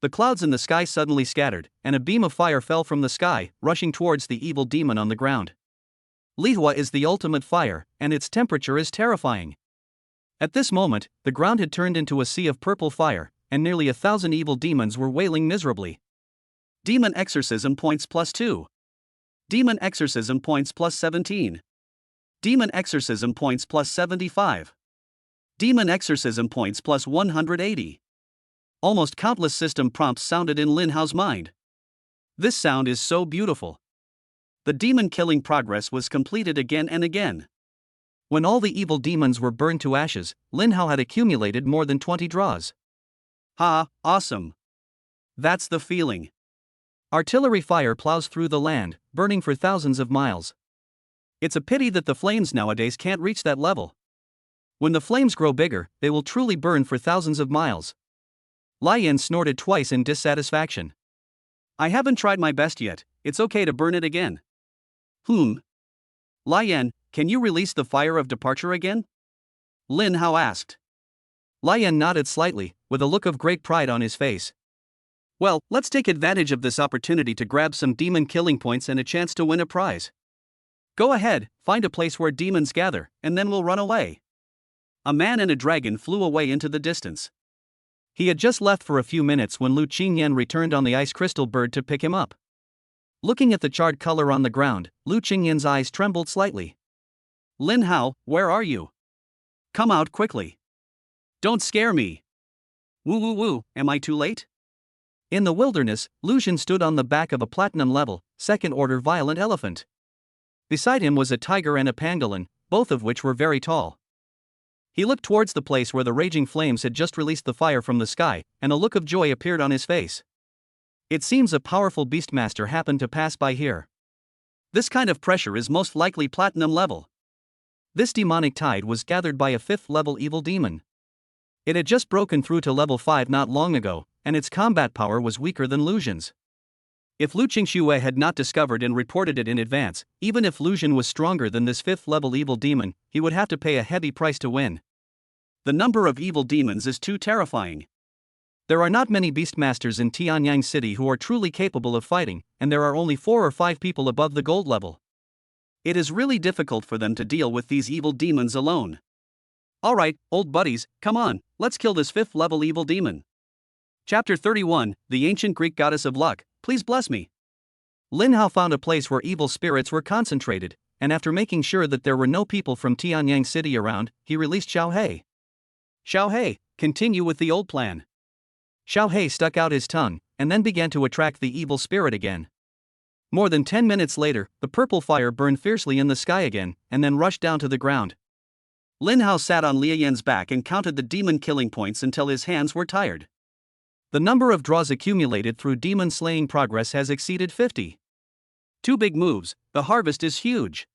A: The clouds in the sky suddenly scattered, and a beam of fire fell from the sky, rushing towards the evil demon on the ground. Lihua is the ultimate fire, and its temperature is terrifying. At this moment, the ground had turned into a sea of purple fire, and nearly 1,000 evil demons were wailing miserably. Demon Exorcism points +2. Demon Exorcism points +17. Demon Exorcism points +75. Demon Exorcism points +180. Almost countless system prompts sounded in Lin Hao's mind. This sound is so beautiful. The demon killing progress was completed again and again. When all the evil demons were burned to ashes, Lin Hao had accumulated more than 20 draws. Ha, awesome. That's the feeling. Artillery fire plows through the land, burning for thousands of miles. It's a pity that the flames nowadays can't reach that level. When the flames grow bigger, they will truly burn for thousands of miles. Lai Yan snorted twice in dissatisfaction. I haven't tried my best yet, it's okay to burn it again. Lai Yan, can you release the fire of departure again? Lin Hao asked. Lai Yan nodded slightly, with a look of great pride on his face. Well, let's take advantage of this opportunity to grab some demon killing points and a chance to win a prize. Go ahead, find a place where demons gather, and then we'll run away. A man and a dragon flew away into the distance. He had just left for a few minutes when Lu Qingyan returned on the ice crystal bird to pick him up. Looking at the charred color on the ground, Lu Qingyan's eyes trembled slightly. Lin Hao, where are you? Come out quickly. Don't scare me. Woo, am I too late? In the wilderness, Lu Xun stood on the back of a platinum-level, second-order violent elephant. Beside him was a tiger and a pangolin, both of which were very tall. He looked towards the place where the raging flames had just released the fire from the sky, and a look of joy appeared on his face. It seems a powerful beastmaster happened to pass by here. This kind of pressure is most likely platinum level. This demonic tide was gathered by a 5th-level evil demon. It had just broken through to level 5 not long ago, and its combat power was weaker than Lu Xun's. If Lu Qingxue had not discovered and reported it in advance, even if Lu Xun was stronger than this 5th-level evil demon, he would have to pay a heavy price to win. The number of evil demons is too terrifying. There are not many beastmasters in Tianyang City who are truly capable of fighting, and there are only 4 or 5 people above the gold level. It is really difficult for them to deal with these evil demons alone. Alright, old buddies, come on, let's kill this 5th-level evil demon. Chapter 31, The Ancient Greek Goddess of Luck, please bless me. Lin Hao found a place where evil spirits were concentrated, and after making sure that there were no people from Tianyang City around, he released Xiao He. Xiao He, continue with the old plan. Xiao He stuck out his tongue, and then began to attract the evil spirit again. More than 10 minutes later, the purple fire burned fiercely in the sky again, and then rushed down to the ground. Lin Hao sat on Liu Yan's back and counted the demon killing points until his hands were tired. The number of draws accumulated through demon slaying progress has exceeded 50. 2 big moves, the harvest is huge.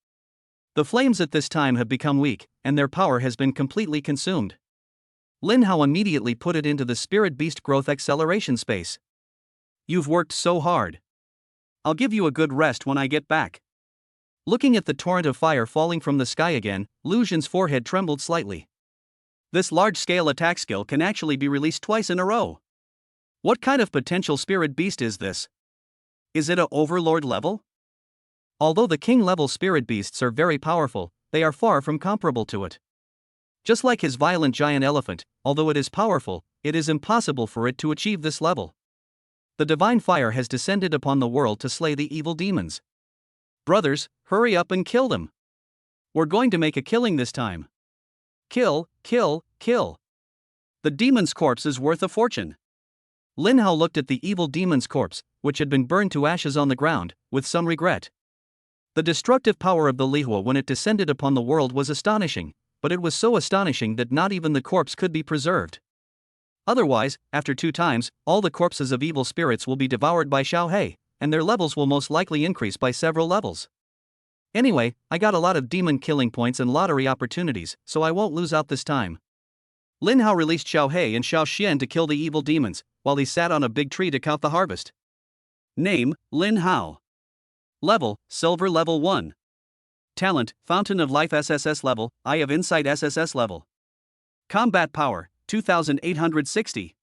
A: The flames at this time have become weak, and their power has been completely consumed. Lin Hao immediately put it into the Spirit Beast Growth Acceleration space. You've worked so hard. I'll give you a good rest when I get back. Looking at the torrent of fire falling from the sky again, Lu Xun's forehead trembled slightly. This large-scale attack skill can actually be released twice in a row. What kind of potential spirit beast is this? Is it a overlord level? Although the king-level spirit beasts are very powerful, they are far from comparable to it. Just like his violent giant elephant, although it is powerful, it is impossible for it to achieve this level. The divine fire has descended upon the world to slay the evil demons. Brothers, hurry up and kill them. We're going to make a killing this time. Kill. The demon's corpse is worth a fortune. Lin Hao looked at the evil demon's corpse, which had been burned to ashes on the ground, with some regret. The destructive power of the Lihua when it descended upon the world was astonishing, but it was so astonishing that not even the corpse could be preserved. Otherwise, after 2 times, all the corpses of evil spirits will be devoured by Xiao He, and their levels will most likely increase by several levels. Anyway, I got a lot of demon killing points and lottery opportunities, so I won't lose out this time. Lin Hao released Xiao He and Xiao Xian to kill the evil demons, while he sat on a big tree to count the harvest. Name, Lin Hao. Level, Silver Level 1. Talent, Fountain of Life SSS level, Eye of Insight SSS level. Combat Power, 2860.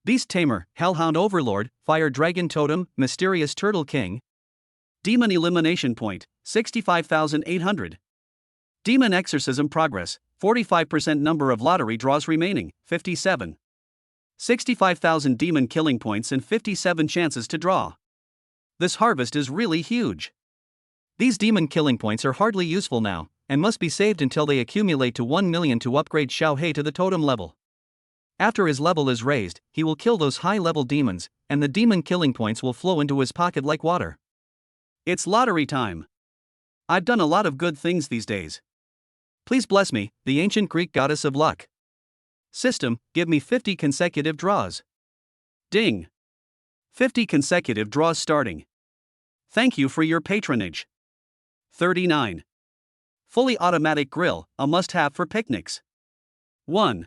A: Beast Tamer, Hellhound Overlord, Fire Dragon Totem, Mysterious Turtle King. Demon Elimination Point, 65,800. Demon Exorcism Progress, 45% number of lottery draws remaining, 57. 65,000 demon killing points and 57 chances to draw. This harvest is really huge. These demon killing points are hardly useful now, and must be saved until they accumulate to 1 million to upgrade Xiao He to the totem level. After his level is raised, he will kill those high-level demons, and the demon killing points will flow into his pocket like water. It's lottery time. I've done a lot of good things these days. Please bless me, the ancient Greek goddess of luck. System, give me 50 consecutive draws. Ding. 50 consecutive draws starting. Thank you for your patronage. 39. Fully automatic grill, a must-have for picnics. 1.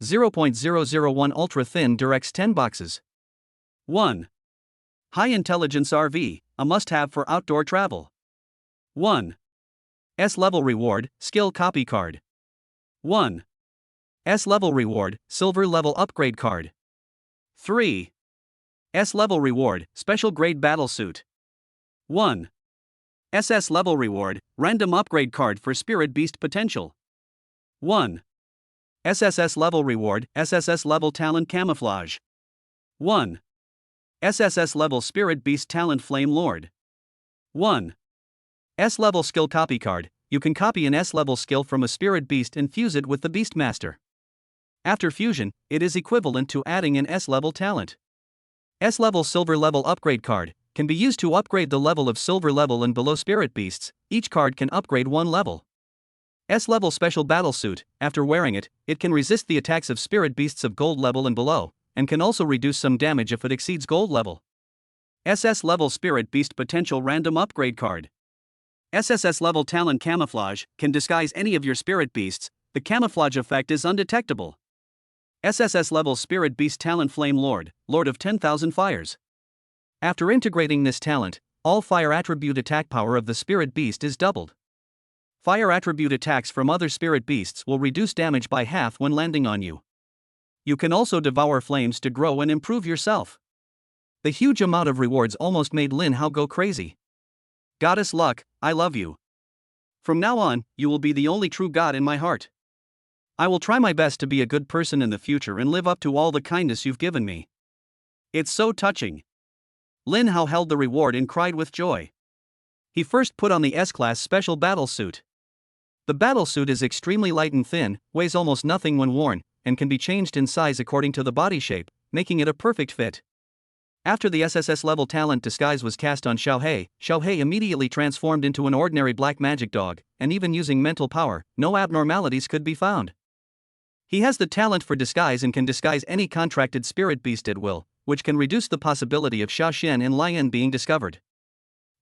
A: 0.001 ultra-thin Durex 10 boxes. 1. High Intelligence RV, a must-have for outdoor travel. 1. S-Level Reward, Skill Copy Card. 1. S-Level Reward, Silver Level Upgrade Card. 3. S-Level Reward, Special Grade Battle Suit. 1. SS Level Reward, Random Upgrade Card for Spirit Beast Potential. 1. SSS Level Reward, SSS Level Talent Camouflage. 1. SSS Level Spirit Beast Talent Flame Lord. 1. S-Level Skill Copy Card, you can copy an S-Level skill from a Spirit Beast and fuse it with the Beastmaster. After fusion, it is equivalent to adding an S-Level talent. S-Level Silver Level Upgrade Card can be used to upgrade the level of Silver Level and below Spirit Beasts. Each card can upgrade one level. S-Level Special Battle Suit, after wearing it, it can resist the attacks of Spirit Beasts of Gold Level and below, and can also reduce some damage if it exceeds Gold Level. SS Level Spirit Beast Potential Random Upgrade Card. SSS Level Talent Camouflage can disguise any of your Spirit Beasts. The camouflage effect is undetectable. SSS Level Spirit Beast Talent Flame Lord, Lord of 10,000 Fires. After integrating this talent, all fire attribute attack power of the Spirit Beast is doubled. Fire attribute attacks from other Spirit Beasts will reduce damage by half when landing on you. You can also devour flames to grow and improve yourself. The huge amount of rewards almost made Lin Hao go crazy. Goddess Luck, I love you. From now on, you will be the only true God in my heart. I will try my best to be a good person in the future and live up to all the kindness you've given me. It's so touching. Lin Hao held the reward and cried with joy. He first put on the S-Class Special Battle Suit. The battle suit is extremely light and thin, weighs almost nothing when worn, and can be changed in size according to the body shape, making it a perfect fit. After the SSS level talent disguise was cast on Xiao He immediately transformed into an ordinary black magic dog, and even using mental power, no abnormalities could be found. He has the talent for disguise and can disguise any contracted spirit beast at will, which can reduce the possibility of Xiao Xian and Lian being discovered.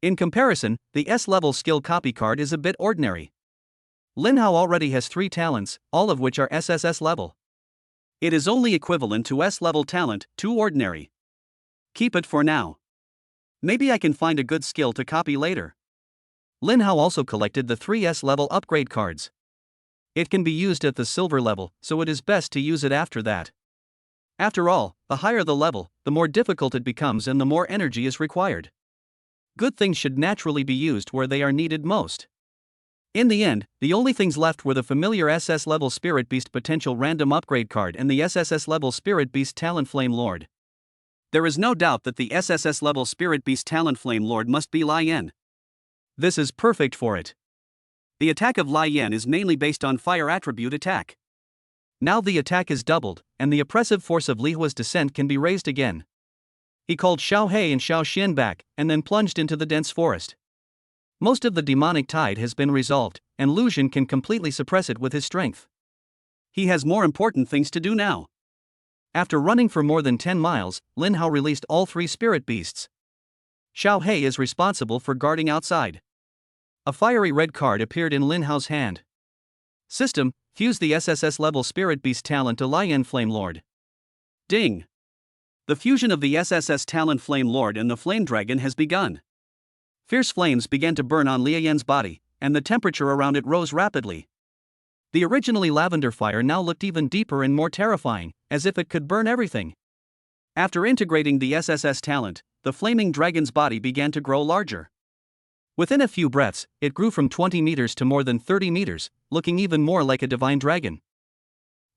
A: In comparison, the S-level skill copy card is a bit ordinary. Lin Hao already has 3 talents, all of which are SSS level. It is only equivalent to S-level talent, 2 ordinary. Keep it for now. Maybe I can find a good skill to copy later. Lin Hao also collected the 3 S-level upgrade cards. It can be used at the silver level, so it is best to use it after that. After all, the higher the level, the more difficult it becomes and the more energy is required. Good things should naturally be used where they are needed most. In the end, the only things left were the familiar SS level Spirit Beast Potential Random Upgrade card and the SSS level Spirit Beast Talent Flame Lord. There is no doubt that the SSS level Spirit Beast Talent Flame Lord must be Lian. This is perfect for it. The attack of Lian is mainly based on fire attribute attack. Now the attack is doubled, and the oppressive force of Lihua's descent can be raised again. He called Xiao He and Xiao Xian back, and then plunged into the dense forest. Most of the demonic tide has been resolved, and Lu Xun can completely suppress it with his strength. He has more important things to do now. After running for more than 10 miles, Lin Hao released all 3 spirit beasts. Xiao He is responsible for guarding outside. A fiery red card appeared in Lin Hao's hand. System, Fuse the SSS level Spirit Beast talent to Lion Flame Lord. Ding! The fusion of the SSS talent Flame Lord and the Flame Dragon has begun. Fierce flames began to burn on Liayen's body, and the temperature around it rose rapidly. The originally lavender fire now looked even deeper and more terrifying, as if it could burn everything. After integrating the SSS talent, the flaming dragon's body began to grow larger. Within a few breaths, it grew from 20 meters to more than 30 meters, looking even more like a divine dragon.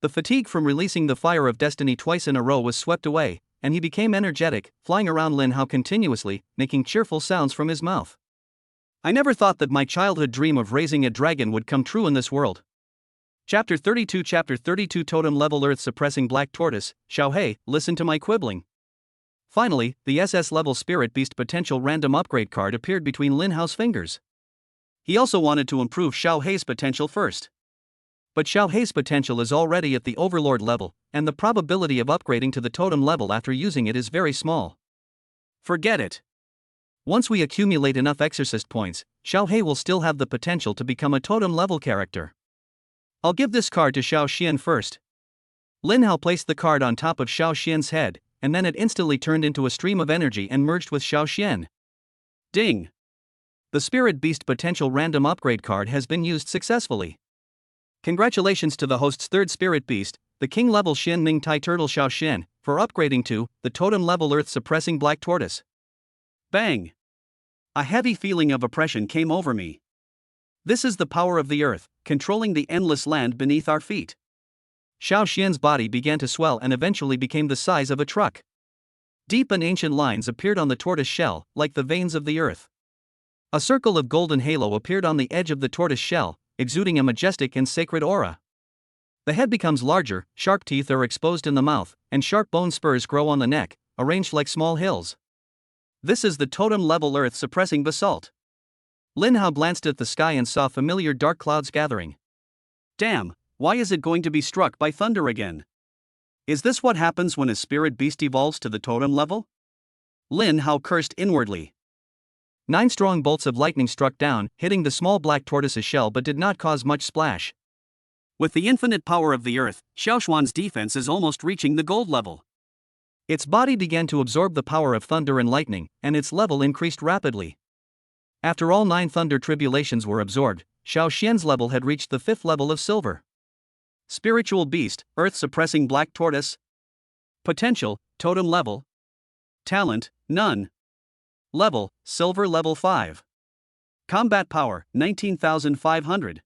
A: The fatigue from releasing the fire of destiny twice in a row was swept away, and he became energetic, flying around Lin Hao continuously, making cheerful sounds from his mouth. I never thought that my childhood dream of raising a dragon would come true in this world. Chapter 32 Totem Level Earth Suppressing Black Tortoise. Xiaohei, listen to my quibbling. Finally, the SS level Spirit Beast potential random upgrade card appeared between Lin Hao's fingers. He also wanted to improve Xiaohei's potential first. But Xiaohei's potential is already at the Overlord level, and the probability of upgrading to the totem level after using it is very small. Forget it. Once we accumulate enough exorcist points, Xiaohei will still have the potential to become a totem level character. I'll give this card to Xiao Xian first. Lin Hao placed the card on top of Xiao Xian's head, and then it instantly turned into a stream of energy and merged with Xiao Xian. Ding! The Spirit Beast potential random upgrade card has been used successfully. Congratulations to the host's third Spirit Beast, the King level Xin Ming Tai Turtle Xiao Xian, for upgrading to the Totem level Earth Suppressing Black Tortoise. Bang! A heavy feeling of oppression came over me. This is the power of the earth, controlling the endless land beneath our feet. Xiao Xian's body began to swell and eventually became the size of a truck. Deep and ancient lines appeared on the tortoise shell, like the veins of the earth. A circle of golden halo appeared on the edge of the tortoise shell, exuding a majestic and sacred aura. The head becomes larger, sharp teeth are exposed in the mouth, and sharp bone spurs grow on the neck, arranged like small hills. This is the totem level earth suppressing basalt. Lin Hao glanced at the sky and saw familiar dark clouds gathering. Damn, why is it going to be struck by thunder again? Is this what happens when a spirit beast evolves to the totem level? Lin Hao cursed inwardly. 9 strong bolts of lightning struck down, hitting the small black tortoise's shell but did not cause much splash. With the infinite power of the earth, Xiaoshuan's defense is almost reaching the gold level. Its body began to absorb the power of thunder and lightning, and its level increased rapidly. After all 9 thunder tribulations were absorbed, Xiao Xian's level had reached the 5th level of silver. Spiritual Beast, Earth Suppressing Black Tortoise. Potential, Totem level. Talent, none. Level, Silver level 5. Combat power, 19,500.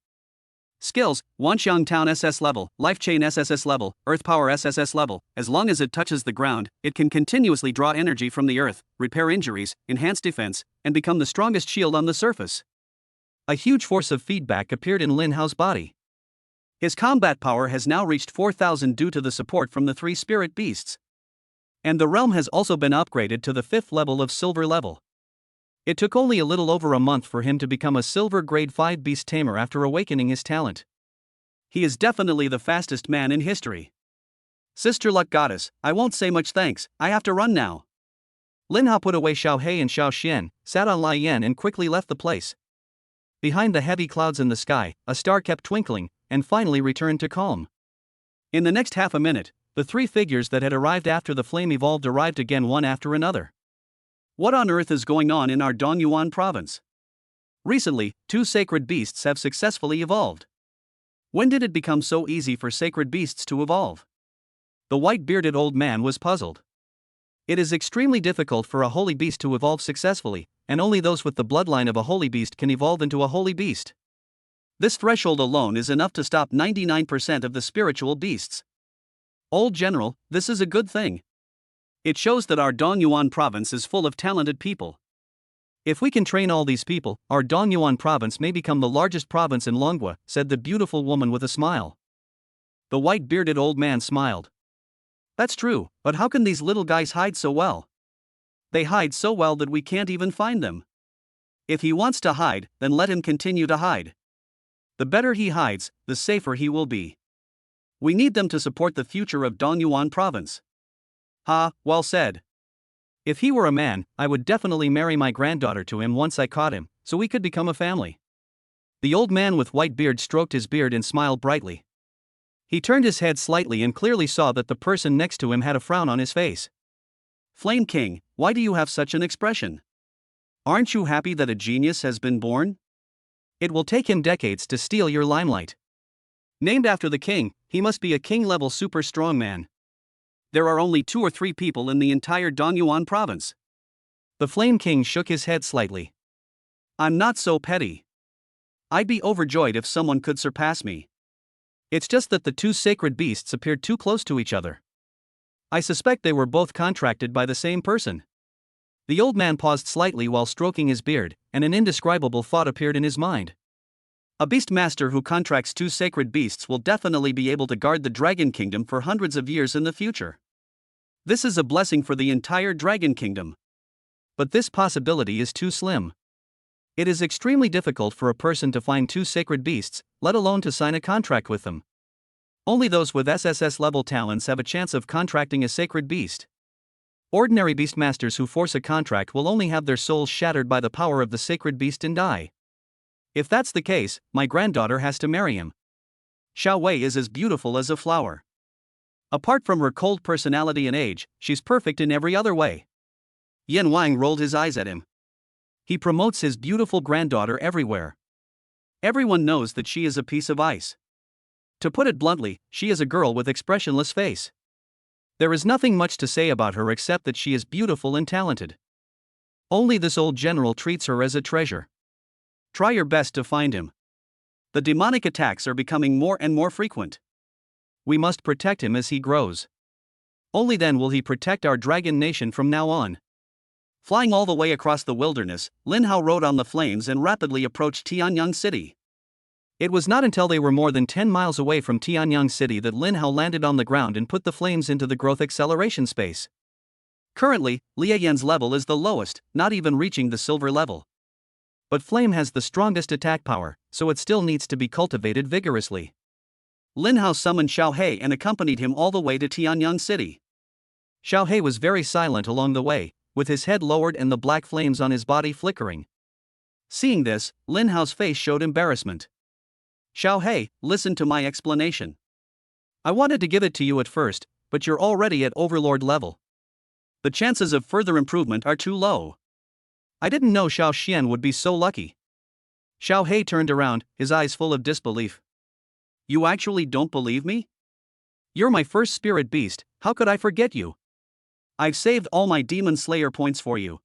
A: Skills, Wanxiang Town SS level, Life Chain SSS level, Earth Power SSS level. As long as it touches the ground, it can continuously draw energy from the earth, repair injuries, enhance defense, and become the strongest shield on the surface. A huge force of feedback appeared in Lin Hao's body. His combat power has now reached 4,000 due to the support from the 3 spirit beasts. And the realm has also been upgraded to the 5th level of silver level. It took only a little over a month for him to become a silver grade 5 beast tamer after awakening his talent. He is definitely the fastest man in history. Sister Luck Goddess, I won't say much thanks, I have to run now. Lin Hao put away Xiaohei and Xiao Xian, sat on Lai Yan and quickly left the place. Behind the heavy clouds in the sky, a star kept twinkling, and finally returned to calm. In the next half a minute, the 3 figures that had arrived after the flame evolved arrived again one after another. What on earth is going on in our Donyuan province? Recently, 2 sacred beasts have successfully evolved. When did it become so easy for sacred beasts to evolve? The white-bearded old man was puzzled. It is extremely difficult for a holy beast to evolve successfully, and only those with the bloodline of a holy beast can evolve into a holy beast. This threshold alone is enough to stop 99% of the spiritual beasts. Old General, this is a good thing. It shows that our Donyuan province is full of talented people. If we can train all these people, our Donyuan province may become the largest province in Longua, said the beautiful woman with a smile. The white-bearded old man smiled. That's true, but how can these little guys hide so well? They hide so well that we can't even find them. If he wants to hide, then let him continue to hide. The better he hides, the safer he will be. We need them to support the future of Donyuan province. Ha, well said. If he were a man, I would definitely marry my granddaughter to him once I caught him, so we could become a family. The old man with white beard stroked his beard and smiled brightly. He turned his head slightly and clearly saw that the person next to him had a frown on his face. Flame King, why do you have such an expression? Aren't you happy that a genius has been born? It will take him decades to steal your limelight. Named after the king, he must be a king-level super strong man. There are only 2 or 3 people in the entire Dongyuan province. The Flame King shook his head slightly. I'm not so petty. I'd be overjoyed if someone could surpass me. It's just that the 2 sacred beasts appeared too close to each other. I suspect they were both contracted by the same person. The old man paused slightly while stroking his beard, and an indescribable thought appeared in his mind. A beast master who contracts 2 sacred beasts will definitely be able to guard the Dragon Kingdom for hundreds of years in the future. This is a blessing for the entire Dragon Kingdom. But this possibility is too slim. It is extremely difficult for a person to find 2 sacred beasts, let alone to sign a contract with them. Only those with SSS level talents have a chance of contracting a sacred beast. Ordinary beastmasters who force a contract will only have their souls shattered by the power of the sacred beast and die. If that's the case, my granddaughter has to marry him. Xiao Wei is as beautiful as a flower. Apart from her cold personality and age, she's perfect in every other way. Yan Wang rolled his eyes at him. He promotes his beautiful granddaughter everywhere. Everyone knows that she is a piece of ice. To put it bluntly, she is a girl with expressionless face. There is nothing much to say about her except that she is beautiful and talented. Only this old general treats her as a treasure. Try your best to find him. The demonic attacks are becoming more and more frequent. We must protect him as he grows. Only then will he protect our dragon nation from now on. Flying all the way across the wilderness, Lin Hao rode on the flames and rapidly approached Tianyang City. It was not until they were more than 10 miles away from Tianyang City that Lin Hao landed on the ground and put the flames into the growth acceleration space. Currently, Lia Yan's level is the lowest, not even reaching the silver level. But flame has the strongest attack power, so it still needs to be cultivated vigorously. Lin Hao summoned Xiao He and accompanied him all the way to Tianyang City. Xiao He was very silent along the way, with his head lowered and the black flames on his body flickering. Seeing this, Lin Hao's face showed embarrassment. Xiao He, listen to my explanation. I wanted to give it to you at first, but you're already at overlord level. The chances of further improvement are too low. I didn't know Xiao Xian would be so lucky. Xiao He turned around, his eyes full of disbelief. You actually don't believe me? You're my first spirit beast, how could I forget you? I've saved all my demon slayer points for you.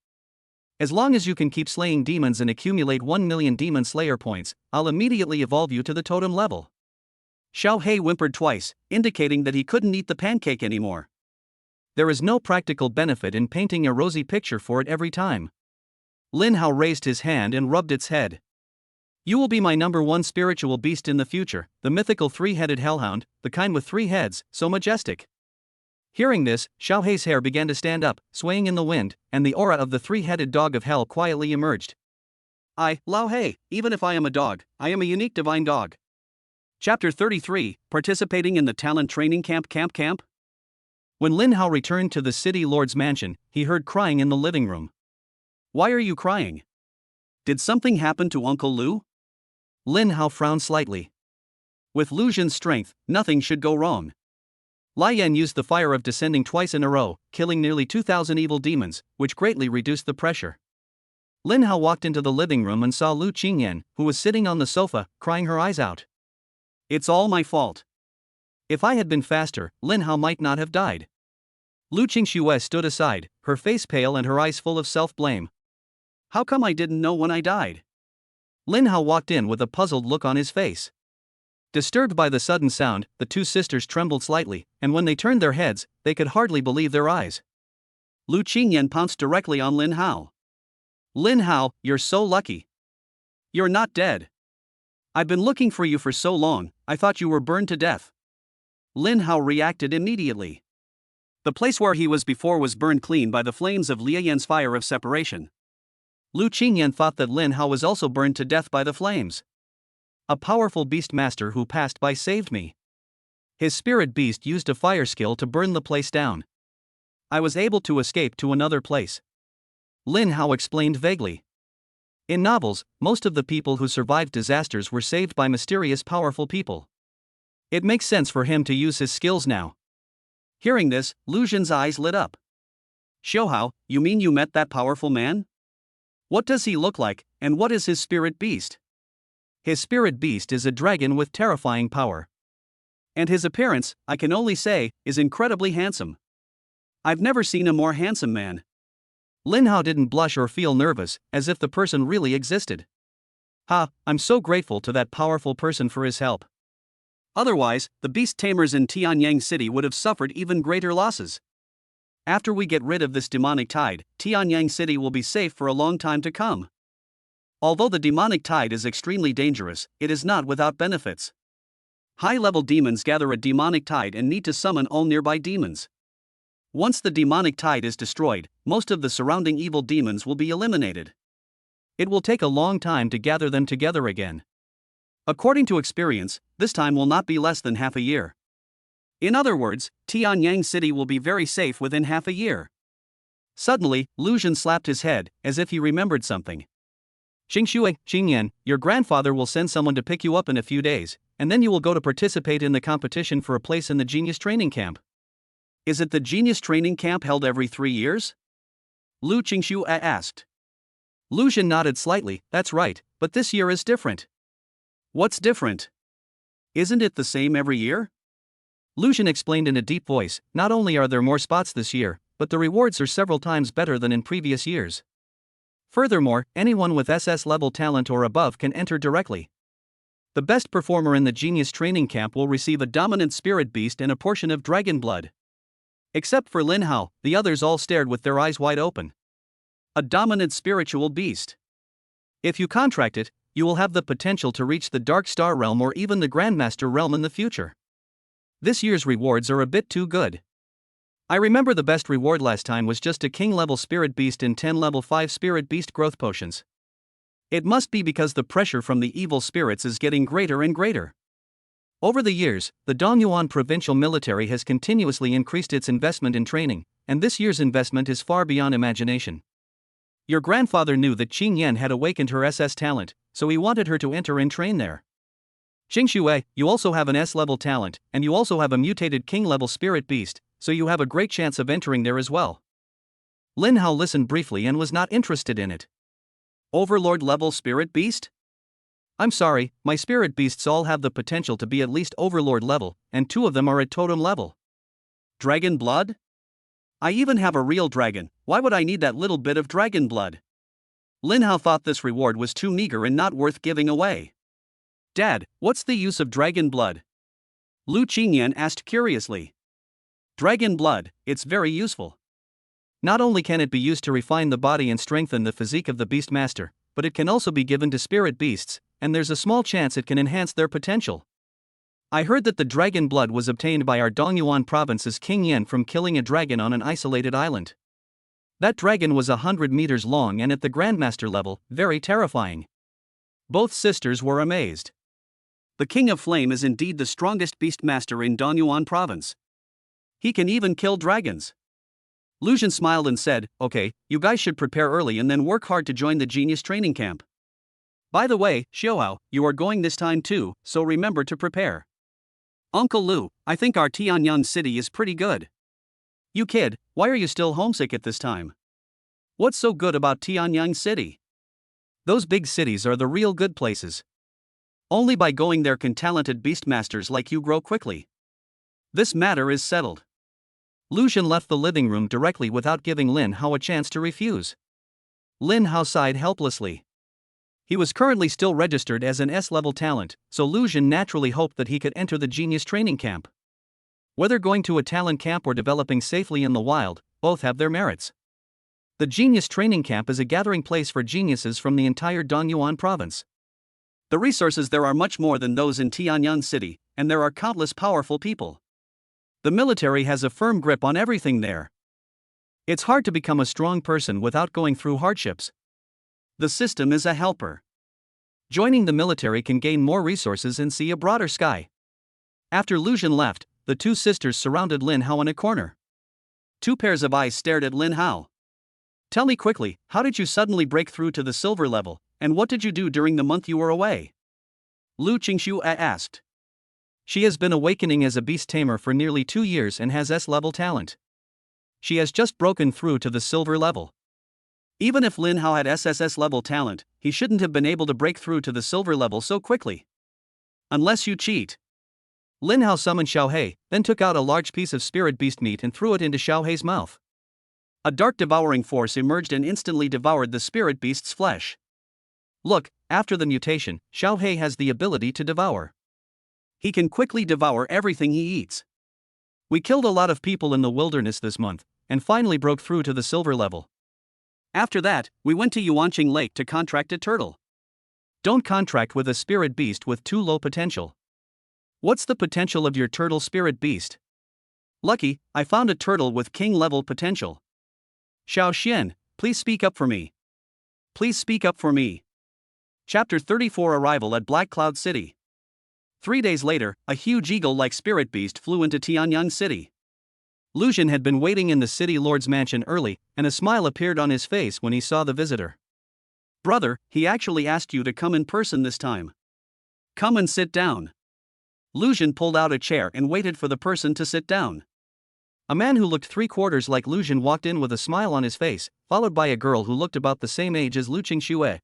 A: As long as you can keep slaying demons and accumulate 1 million demon slayer points, I'll immediately evolve you to the totem level. Xiao He whimpered twice, indicating that he couldn't eat the pancake anymore. There is no practical benefit in painting a rosy picture for it every time. Lin Hao raised his hand and rubbed its head. You will be my number 1 spiritual beast in the future, the mythical 3-headed hellhound, the kind with 3 heads, so majestic. Hearing this, Xiao He's hair began to stand up, swaying in the wind, and the aura of the 3-headed dog of hell quietly emerged. Lao He, even if I am a dog, I am a unique divine dog. Chapter 33, Participating in the Talent Training Camp. When Lin Hao returned to the city lord's mansion, he heard crying in the living room. Why are you crying? Did something happen to Uncle Lu? Lin Hao frowned slightly. With Lu Xun's strength, nothing should go wrong. Lai Yan used the fire of descending twice in a row, killing nearly 2,000 evil demons, which greatly reduced the pressure. Lin Hao walked into the living room and saw Lu Qingyan, who was sitting on the sofa, crying her eyes out. It's all my fault. If I had been faster, Lin Hao might not have died. Lu Qingxue stood aside, her face pale and her eyes full of self-blame. How come I didn't know when I died? Lin Hao walked in with a puzzled look on his face. Disturbed by the sudden sound, the 2 sisters trembled slightly, and when they turned their heads, they could hardly believe their eyes. Lu Qingyan pounced directly on Lin Hao. Lin Hao, you're so lucky. You're not dead. I've been looking for you for so long, I thought you were burned to death. Lin Hao reacted immediately. The place where he was before was burned clean by the flames of Lia Yan's fire of separation. Lu Qingyan thought that Lin Hao was also burned to death by the flames. A powerful beast master who passed by saved me. His spirit beast used a fire skill to burn the place down. I was able to escape to another place. Lin Hao explained vaguely. In novels, most of the people who survived disasters were saved by mysterious powerful people. It makes sense for him to use his skills now. Hearing this, Lu Xun's eyes lit up. Xiaohao, you mean you met that powerful man? What does he look like, and what is his spirit beast? His spirit beast is a dragon with terrifying power. And his appearance, I can only say, is incredibly handsome. I've never seen a more handsome man. Lin Hao didn't blush or feel nervous, as if the person really existed. I'm so grateful to that powerful person for his help. Otherwise, the beast tamers in Tianyang City would have suffered even greater losses. After we get rid of this demonic tide, Tianyang City will be safe for a long time to come. Although the demonic tide is extremely dangerous, it is not without benefits. High-level demons gather a demonic tide and need to summon all nearby demons. Once the demonic tide is destroyed, most of the surrounding evil demons will be eliminated. It will take a long time to gather them together again. According to experience, this time will not be less than half a year. In other words, Tianyang City will be very safe within half a year. Suddenly, Lu Xun slapped his head, as if he remembered something. Xingshui, Xingyan, your grandfather will send someone to pick you up in a few days, and then you will go to participate in the competition for a place in the Genius Training Camp. Is it the Genius Training Camp held every 3 years? Lu Qingshu asked. Lu Xun nodded slightly, that's right, but this year is different. What's different? Isn't it the same every year? Lu Xun explained in a deep voice, not only are there more spots this year, but the rewards are several times better than in previous years. Furthermore, anyone with SS level talent or above can enter directly. The best performer in the Genius Training Camp will receive a dominant spirit beast and a portion of dragon blood. Except for Lin Hao, the others all stared with their eyes wide open. A dominant spiritual beast. If you contract it, you will have the potential to reach the Dark Star Realm or even the Grandmaster Realm in the future. This year's rewards are a bit too good. I remember the best reward last time was just a king-level spirit beast and 10 level 5 spirit beast growth potions. It must be because the pressure from the evil spirits is getting greater and greater. Over the years, the Dongyuan provincial military has continuously increased its investment in training, and this year's investment is far beyond imagination. Your grandfather knew that Qing Yan had awakened her SS talent, so he wanted her to enter and train there. Xingshui, you also have an S-level talent, and you also have a mutated king-level spirit beast, so you have a great chance of entering there as well. Lin Hao listened briefly and was not interested in it. Overlord-level spirit beast? I'm sorry, my spirit beasts all have the potential to be at least Overlord level, and 2 of them are at totem level. Dragon blood? I even have a real dragon, why would I need that little bit of dragon blood? Lin Hao thought this reward was too meager and not worth giving away. Dad, what's the use of dragon blood? Lu Qingyan asked curiously. Dragon blood, it's very useful. Not only can it be used to refine the body and strengthen the physique of the Beastmaster, but it can also be given to spirit beasts, and there's a small chance it can enhance their potential. I heard that the dragon blood was obtained by our Dongyuan province's King Yan from killing a dragon on an isolated island. That dragon was 100 meters long and at the Grandmaster level, very terrifying. Both sisters were amazed. The King of Flame is indeed the strongest Beastmaster in Dongyuan province. He can even kill dragons. Lu Xun smiled and said, okay, you guys should prepare early and then work hard to join the Genius Training Camp. By the way, Xiaohao, you are going this time too, so remember to prepare. Uncle Lu, I think our Tianyang City is pretty good. You kid, why are you still homesick at this time? What's so good about Tianyang City? Those big cities are the real good places. Only by going there can talented beastmasters like you grow quickly. This matter is settled. Lu Xun left the living room directly without giving Lin Hao a chance to refuse. Lin Hao sighed helplessly. He was currently still registered as an S-level talent, so Lu Xun naturally hoped that he could enter the Genius Training Camp. Whether going to a talent camp or developing safely in the wild, both have their merits. The Genius Training Camp is a gathering place for geniuses from the entire Dongyuan province. The resources there are much more than those in Tianyang City, and there are countless powerful people. The military has a firm grip on everything there. It's hard to become a strong person without going through hardships. The system is a helper. Joining the military can gain more resources and see a broader sky. After Lu Xun left, the 2 sisters surrounded Lin Hao in a corner. 2 pairs of eyes stared at Lin Hao. Tell me quickly, how did you suddenly break through to the silver level, and what did you do during the month you were away? Lu Qingshu asked. She has been awakening as a beast tamer for nearly 2 years and has S-level talent. She has just broken through to the silver level. Even if Lin Hao had SSS level talent, he shouldn't have been able to break through to the silver level so quickly. Unless you cheat. Lin Hao summoned Xiao He, then took out a large piece of spirit beast meat and threw it into Xiao He's mouth. A dark devouring force emerged and instantly devoured the spirit beast's flesh. Look, after the mutation, Xiao He has the ability to devour. He can quickly devour everything he eats. We killed a lot of people in the wilderness this month, and finally broke through to the silver level. After that, we went to Yuanqing Lake to contract a turtle. Don't contract with a spirit beast with too low potential. What's the potential of your turtle spirit beast? Lucky, I found a turtle with king level potential. Xiao Xian, please speak up for me. Please speak up for me. Chapter 34 Arrival at Black Cloud City. 3 days later, a huge eagle-like spirit beast flew into Tianyang City. Lu Xun had been waiting in the city lord's mansion early, and a smile appeared on his face when he saw the visitor. Brother, he actually asked you to come in person this time. Come and sit down. Lu Xun pulled out a chair and waited for the person to sit down. A man who looked 3/4 like Lu Xun walked in with a smile on his face, followed by a girl who looked about the same age as Lu Qingxue.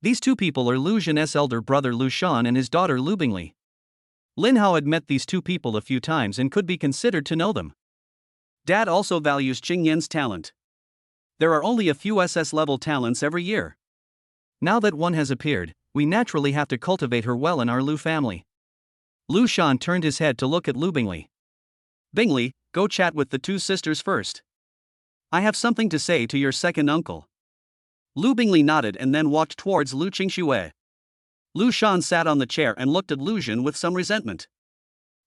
A: These two people are Lu Xun's elder brother Lu Shan and his daughter Lu Bingli. Lin Hao had met these two people a few times and could be considered to know them. Dad also values Qing Yan's talent. There are only a few SS level talents every year. Now that one has appeared, we naturally have to cultivate her well in our Lu family. Lu Shan turned his head to look at Lu Bingli. Bingli, go chat with the two sisters first. I have something to say to your second uncle. Lu Bingli nodded and then walked towards Lu Qingxue. Lu Shan sat on the chair and looked at Lu Xun with some resentment.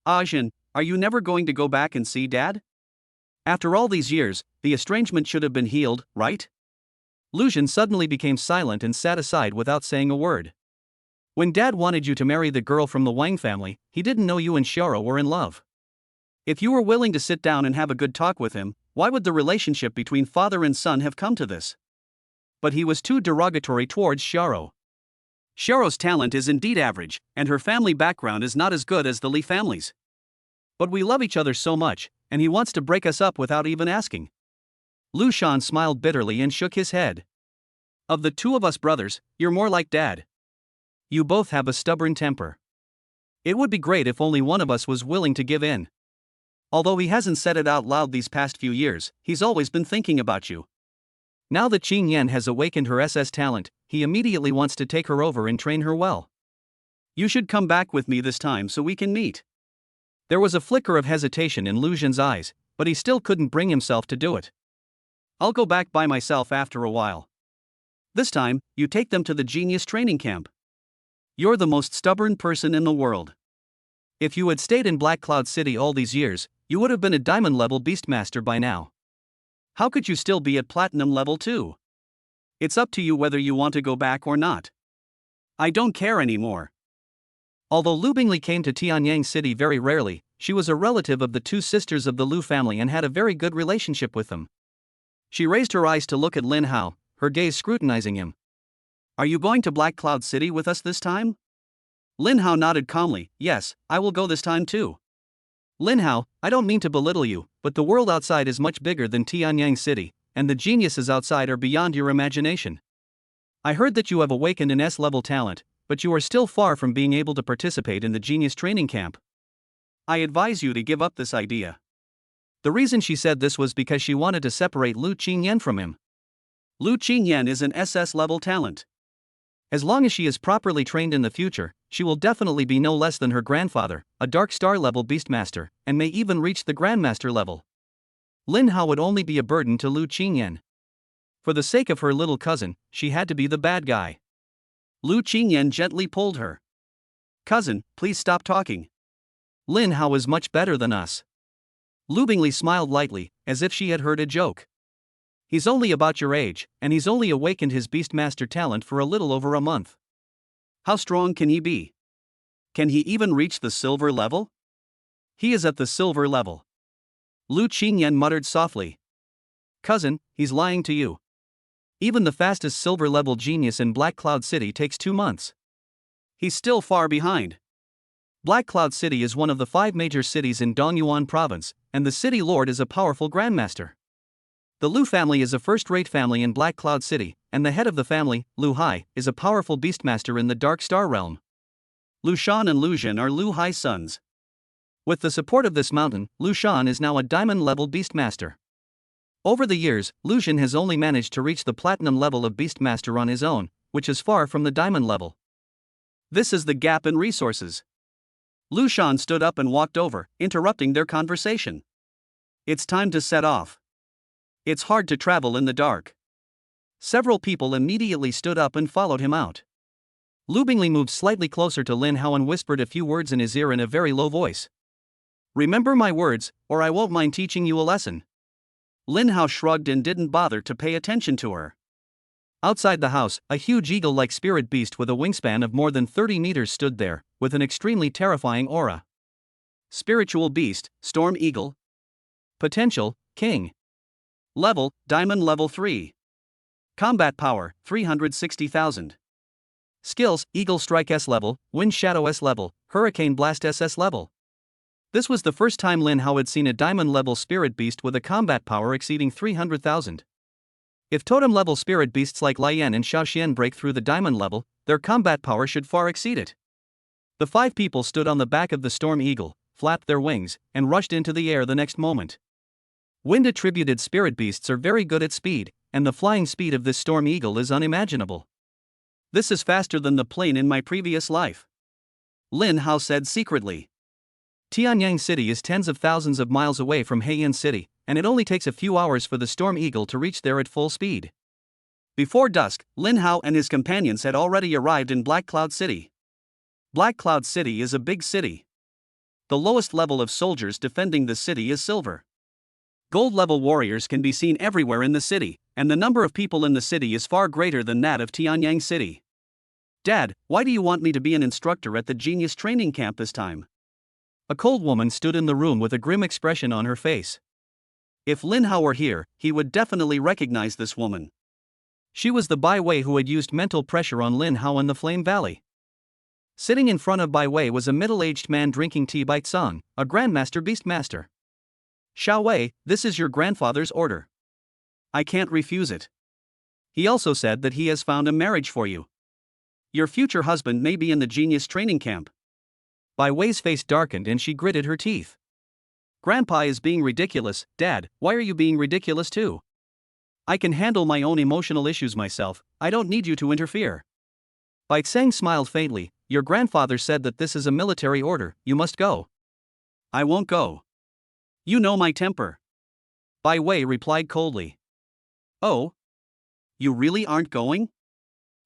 A: Ah Xun, are you never going to go back and see Dad? After all these years, the estrangement should have been healed, right? Lu Xun suddenly became silent and sat aside without saying a word. When Dad wanted you to marry the girl from the Wang family, he didn't know you and Xiaoro were in love. If you were willing to sit down and have a good talk with him, why would the relationship between father and son have come to this? But he was too derogatory towards Xiaoro. Xiaoro's talent is indeed average, and her family background is not as good as the Li family's. But we love each other so much, and he wants to break us up without even asking. Lu Shan smiled bitterly and shook his head. Of the two of us brothers, you're more like Dad. You both have a stubborn temper. It would be great if only one of us was willing to give in. Although he hasn't said it out loud these past few years, he's always been thinking about you. Now that Qing Yan has awakened her SS talent, he immediately wants to take her over and train her well. You should come back with me this time so we can meet. There was a flicker of hesitation in Lu Xun's eyes, but he still couldn't bring himself to do it. I'll go back by myself after a while. This time, you take them to the genius training camp. You're the most stubborn person in the world. If you had stayed in Black Cloud City all these years, you would have been a diamond level beastmaster by now. How could you still be at platinum level too? It's up to you whether you want to go back or not. I don't care anymore. Although Lu Bingli came to Tianyang City very rarely, she was a relative of the two sisters of the Lu family and had a very good relationship with them. She raised her eyes to look at Lin Hao, her gaze scrutinizing him. Are you going to Black Cloud City with us this time? Lin Hao nodded calmly. Yes, I will go this time too. Lin Hao, I don't mean to belittle you, but the world outside is much bigger than Tianyang City, and the geniuses outside are beyond your imagination. I heard that you have awakened an S-level talent, but you are still far from being able to participate in the genius training camp. I advise you to give up this idea. The reason she said this was because she wanted to separate Lu Qingyan from him. Lu Qingyan is an SS level talent. As long as she is properly trained in the future, she will definitely be no less than her grandfather, a Dark Star level Beastmaster, and may even reach the Grandmaster level. Lin Hao would only be a burden to Lu Qingyan. For the sake of her little cousin, she had to be the bad guy. Lu Qingyan gently pulled her. Cousin, please stop talking. Lin Hao is much better than us. Lu Bingli smiled lightly, as if she had heard a joke. He's only about your age, and he's only awakened his Beastmaster talent for a little over a month. How strong can he be? Can he even reach the silver level? He is at the silver level. Lu Qingyan muttered softly. Cousin, he's lying to you. Even the fastest silver level genius in Black Cloud City takes 2 months. He's still far behind. Black Cloud City is one of the 5 major cities in Dongyuan Province, and the city lord is a powerful grandmaster. The Lu family is a first-rate family in Black Cloud City, and the head of the family, Lu Hai, is a powerful beastmaster in the Dark Star realm. Lu Shan and Lu Jin are Lu Hai's sons. With the support of this mountain, Lu Shan is now a diamond-level beastmaster. Over the years, Lu Jin has only managed to reach the platinum level of beastmaster on his own, which is far from the diamond level. This is the gap in resources. Lu Shan stood up and walked over, interrupting their conversation. It's time to set off. It's hard to travel in the dark. Several people immediately stood up and followed him out. Lu Bingley moved slightly closer to Lin Hao and whispered a few words in his ear in a very low voice. Remember my words, or I won't mind teaching you a lesson. Lin Hao shrugged and didn't bother to pay attention to her. Outside the house, a huge eagle-like spirit beast with a wingspan of more than 30 meters stood there, with an extremely terrifying aura. Spiritual beast, Storm Eagle. Potential, King. Level, Diamond Level 3. Combat power, 360,000. Skills, Eagle Strike S level, Wind Shadow S level, Hurricane Blast SS level. This was the first time Lin Hao had seen a diamond-level spirit beast with a combat power exceeding 300,000. If totem-level spirit beasts like Lian and Xiaoxian break through the diamond level, their combat power should far exceed it. The 5 people stood on the back of the Storm Eagle, flapped their wings, and rushed into the air the next moment. Wind-attributed spirit beasts are very good at speed, and the flying speed of this Storm Eagle is unimaginable. This is faster than the plane in my previous life. Lin Hao said secretly. Tianyang City is tens of thousands of miles away from Heian City, and it only takes a few hours for the Storm Eagle to reach there at full speed. Before dusk, Lin Hao and his companions had already arrived in Black Cloud City. Black Cloud City is a big city. The lowest level of soldiers defending the city is silver. Gold-level warriors can be seen everywhere in the city, and the number of people in the city is far greater than that of Tianyang City. Dad, why do you want me to be an instructor at the Genius Training Camp this time? A cold woman stood in the room with a grim expression on her face. If Lin Hao were here, he would definitely recognize this woman. She was the Bai Wei who had used mental pressure on Lin Hao in the Flame Valley. Sitting in front of Bai Wei was a middle-aged man drinking tea by Tsang, a Grandmaster Beastmaster. Xiao Wei, this is your grandfather's order. I can't refuse it. He also said that he has found a marriage for you. Your future husband may be in the Genius Training Camp. Bai Wei's face darkened and she gritted her teeth. Grandpa is being ridiculous. Dad, why are you being ridiculous too? I can handle my own emotional issues myself, I don't need you to interfere. Bai Tseng smiled faintly. Your grandfather said that this is a military order, you must go. I won't go. You know my temper. Bai Wei replied coldly. Oh? You really aren't going?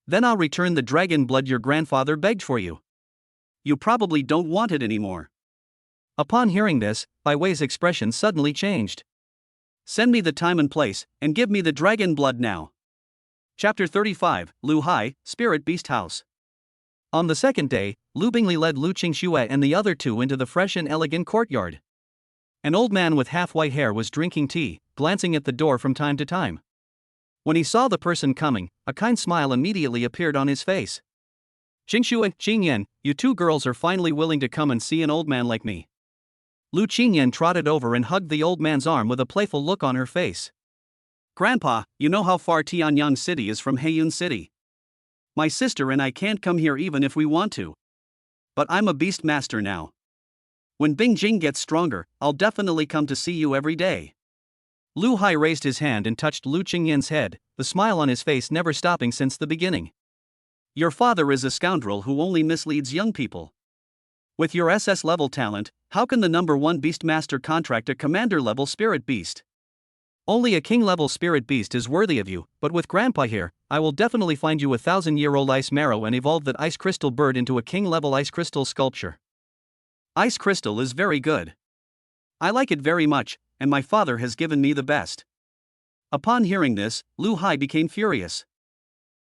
A: Then I'll return the dragon blood your grandfather begged for you. You probably don't want it anymore. Upon hearing this, Bai Wei's expression suddenly changed. Send me the time and place, and give me the dragon blood now. Chapter 35, Lu Hai, Spirit Beast House. On the second day, Lu Bingley led Lu Qingxue and the other 2 into the fresh and elegant courtyard. An old man with half-white hair was drinking tea, glancing at the door from time to time. When he saw the person coming, a kind smile immediately appeared on his face. Qingxue, Qingyan, you 2 girls are finally willing to come and see an old man like me. Lu Qingyan trotted over and hugged the old man's arm with a playful look on her face. Grandpa, you know how far Tianyang City is from Heiyun City. My sister and I can't come here even if we want to. But I'm a beast master now. When Bingjing gets stronger, I'll definitely come to see you every day. Lu Hai raised his hand and touched Lu Qingyan's head, the smile on his face never stopping since the beginning. Your father is a scoundrel who only misleads young people. With your SS level talent, how can the number 1 Beastmaster contract a commander level spirit beast? Only a king level spirit beast is worthy of you, but with Grandpa here, I will definitely find you a 1,000-year-old ice marrow and evolve that ice crystal bird into a king level ice crystal sculpture. Ice crystal is very good. I like it very much, and my father has given me the best. Upon hearing this, Lu Hai became furious.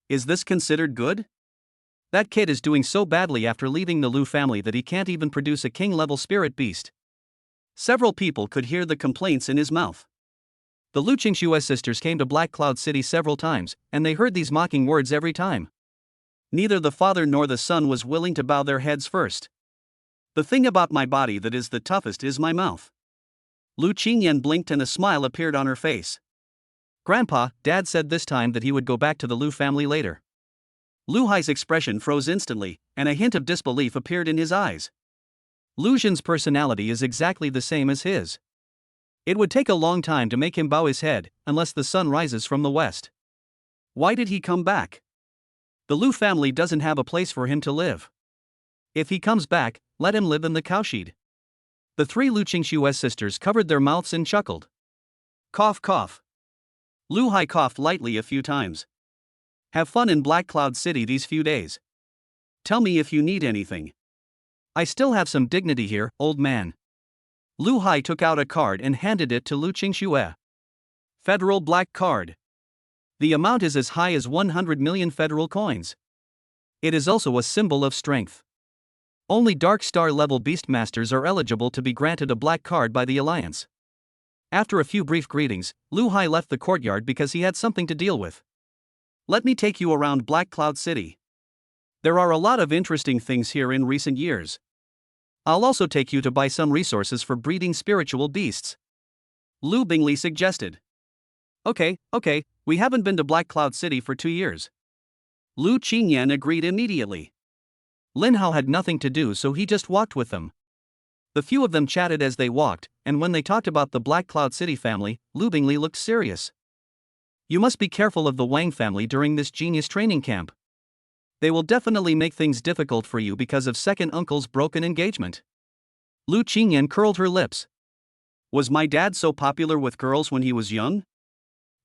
A: Is this considered good? That kid is doing so badly after leaving the Lu family that he can't even produce a king-level spirit beast. Several people could hear the complaints in his mouth. The Lu Qingxue sisters came to Black Cloud City several times, and they heard these mocking words every time. Neither the father nor the son was willing to bow their heads first. The thing about my body that is the toughest is my mouth. Lu Qingyan blinked and a smile appeared on her face. Grandpa, Dad said this time that he would go back to the Lu family later. Lu Hai's expression froze instantly, and a hint of disbelief appeared in his eyes. Lu Xin's personality is exactly the same as his. It would take a long time to make him bow his head, unless the sun rises from the west. Why did he come back? The Lu family doesn't have a place for him to live. If he comes back, let him live in the cowshed. The three Lu Qingshue's sisters covered their mouths and chuckled. Cough cough. Lu Hai coughed lightly a few times. Have fun in Black Cloud City these few days. Tell me if you need anything. I still have some dignity here, old man. Lu Hai took out a card and handed it to Lu Qingxue. Federal Black Card. The amount is as high as 100 million federal coins. It is also a symbol of strength. Only Dark Star level Beastmasters are eligible to be granted a black card by the Alliance. After a few brief greetings, Lu Hai left the courtyard because he had something to deal with. Let me take you around Black Cloud City. There are a lot of interesting things here in recent years. I'll also take you to buy some resources for breeding spiritual beasts. Lu Bingli suggested. Okay, we haven't been to Black Cloud City for 2 years. Lu Qingyan agreed immediately. Lin Hao had nothing to do, so he just walked with them. The few of them chatted as they walked, and when they talked about the Black Cloud City family, Lu Bingli looked serious. You must be careful of the Wang family during this genius training camp. They will definitely make things difficult for you because of second uncle's broken engagement. Lu Qingyan curled her lips. Was my dad so popular with girls when he was young?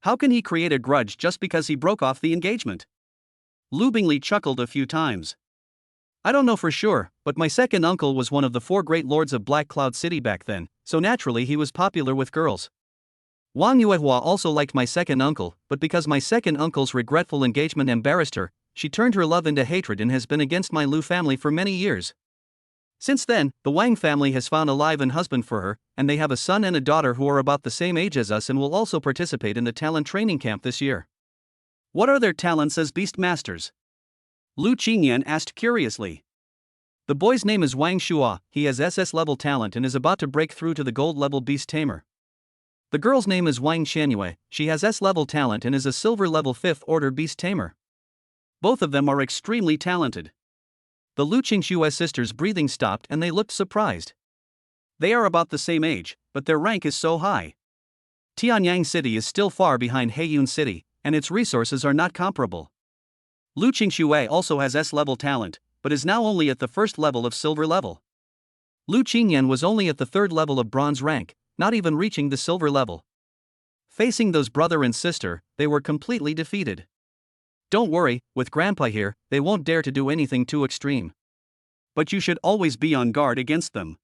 A: How can he create a grudge just because he broke off the engagement? Lu Bingli chuckled a few times. I don't know for sure, but my second uncle was one of the 4 great lords of Black Cloud City back then, so naturally he was popular with girls. Wang Yuehua also liked my second uncle, but because my second uncle's regretful engagement embarrassed her, she turned her love into hatred and has been against my Lu family for many years. Since then, the Wang family has found a live-in husband for her, and they have a son and a daughter who are about the same age as us and will also participate in the talent training camp this year. What are their talents as beast masters? Lu Qingyan asked curiously. The boy's name is Wang Shua, he has SS level talent and is about to break through to the gold level beast tamer. The girl's name is Wang Qianyue, she has S level talent and is a silver level 5th order beast tamer. Both of them are extremely talented. The Lu Qingshue's sisters' breathing stopped and they looked surprised. They are about the same age, but their rank is so high. Tianyang City is still far behind Heiyun City, and its resources are not comparable. Lu Qingxue also has S-level talent, but is now only at the 1st level of silver level. Lu Qingyan was only at the 3rd level of bronze rank, not even reaching the silver level. Facing those brother and sister, they were completely defeated. Don't worry, with Grandpa here, they won't dare to do anything too extreme. But you should always be on guard against them.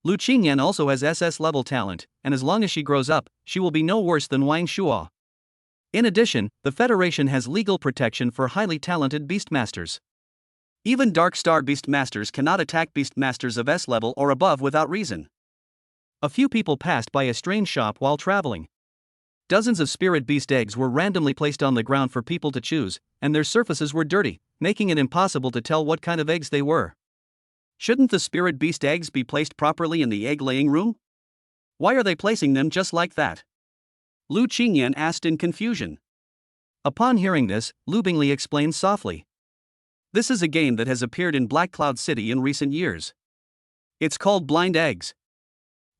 A: Lu Qingyan also has SS level talent, and as long as she grows up, she will be no worse than Wang Shua. In addition, the Federation has legal protection for highly talented Beastmasters. Even Dark Star Beastmasters cannot attack Beastmasters of S level or above without reason. A few people passed by a strange shop while traveling. Dozens of spirit beast eggs were randomly placed on the ground for people to choose, and their surfaces were dirty, making it impossible to tell what kind of eggs they were. Shouldn't the spirit beast eggs be placed properly in the egg-laying room? Why are they placing them just like that? Lu Qingyan asked in confusion. Upon hearing this, Lu Bingli explained softly. This is a game that has appeared in Black Cloud City in recent years. It's called Blind Eggs.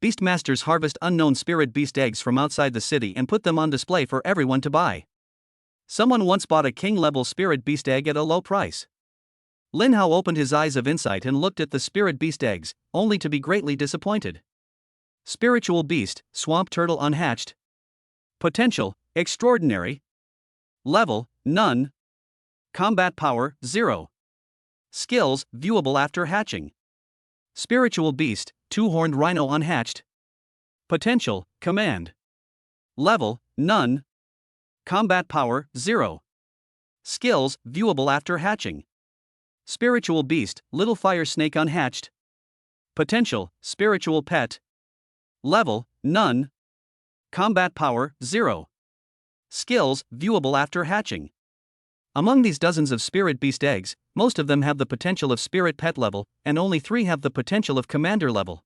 A: Beastmasters harvest unknown spirit beast eggs from outside the city and put them on display for everyone to buy. Someone once bought a king-level spirit beast egg at a low price. Lin Hao opened his eyes of insight and looked at the spirit beast eggs, only to be greatly disappointed. Spiritual beast, swamp turtle unhatched. Potential, extraordinary. Level, none. Combat power, 0. Skills, viewable after hatching. Spiritual beast, 2-horned rhino unhatched. Potential, command. Level, none. Combat power, 0. Skills, viewable after hatching. Spiritual beast, little fire snake unhatched. Potential, spiritual pet. Level, none. Combat power, 0. Skills, viewable after hatching. Among these dozens of spirit beast eggs, most of them have the potential of spirit pet level, and only 3 have the potential of commander level.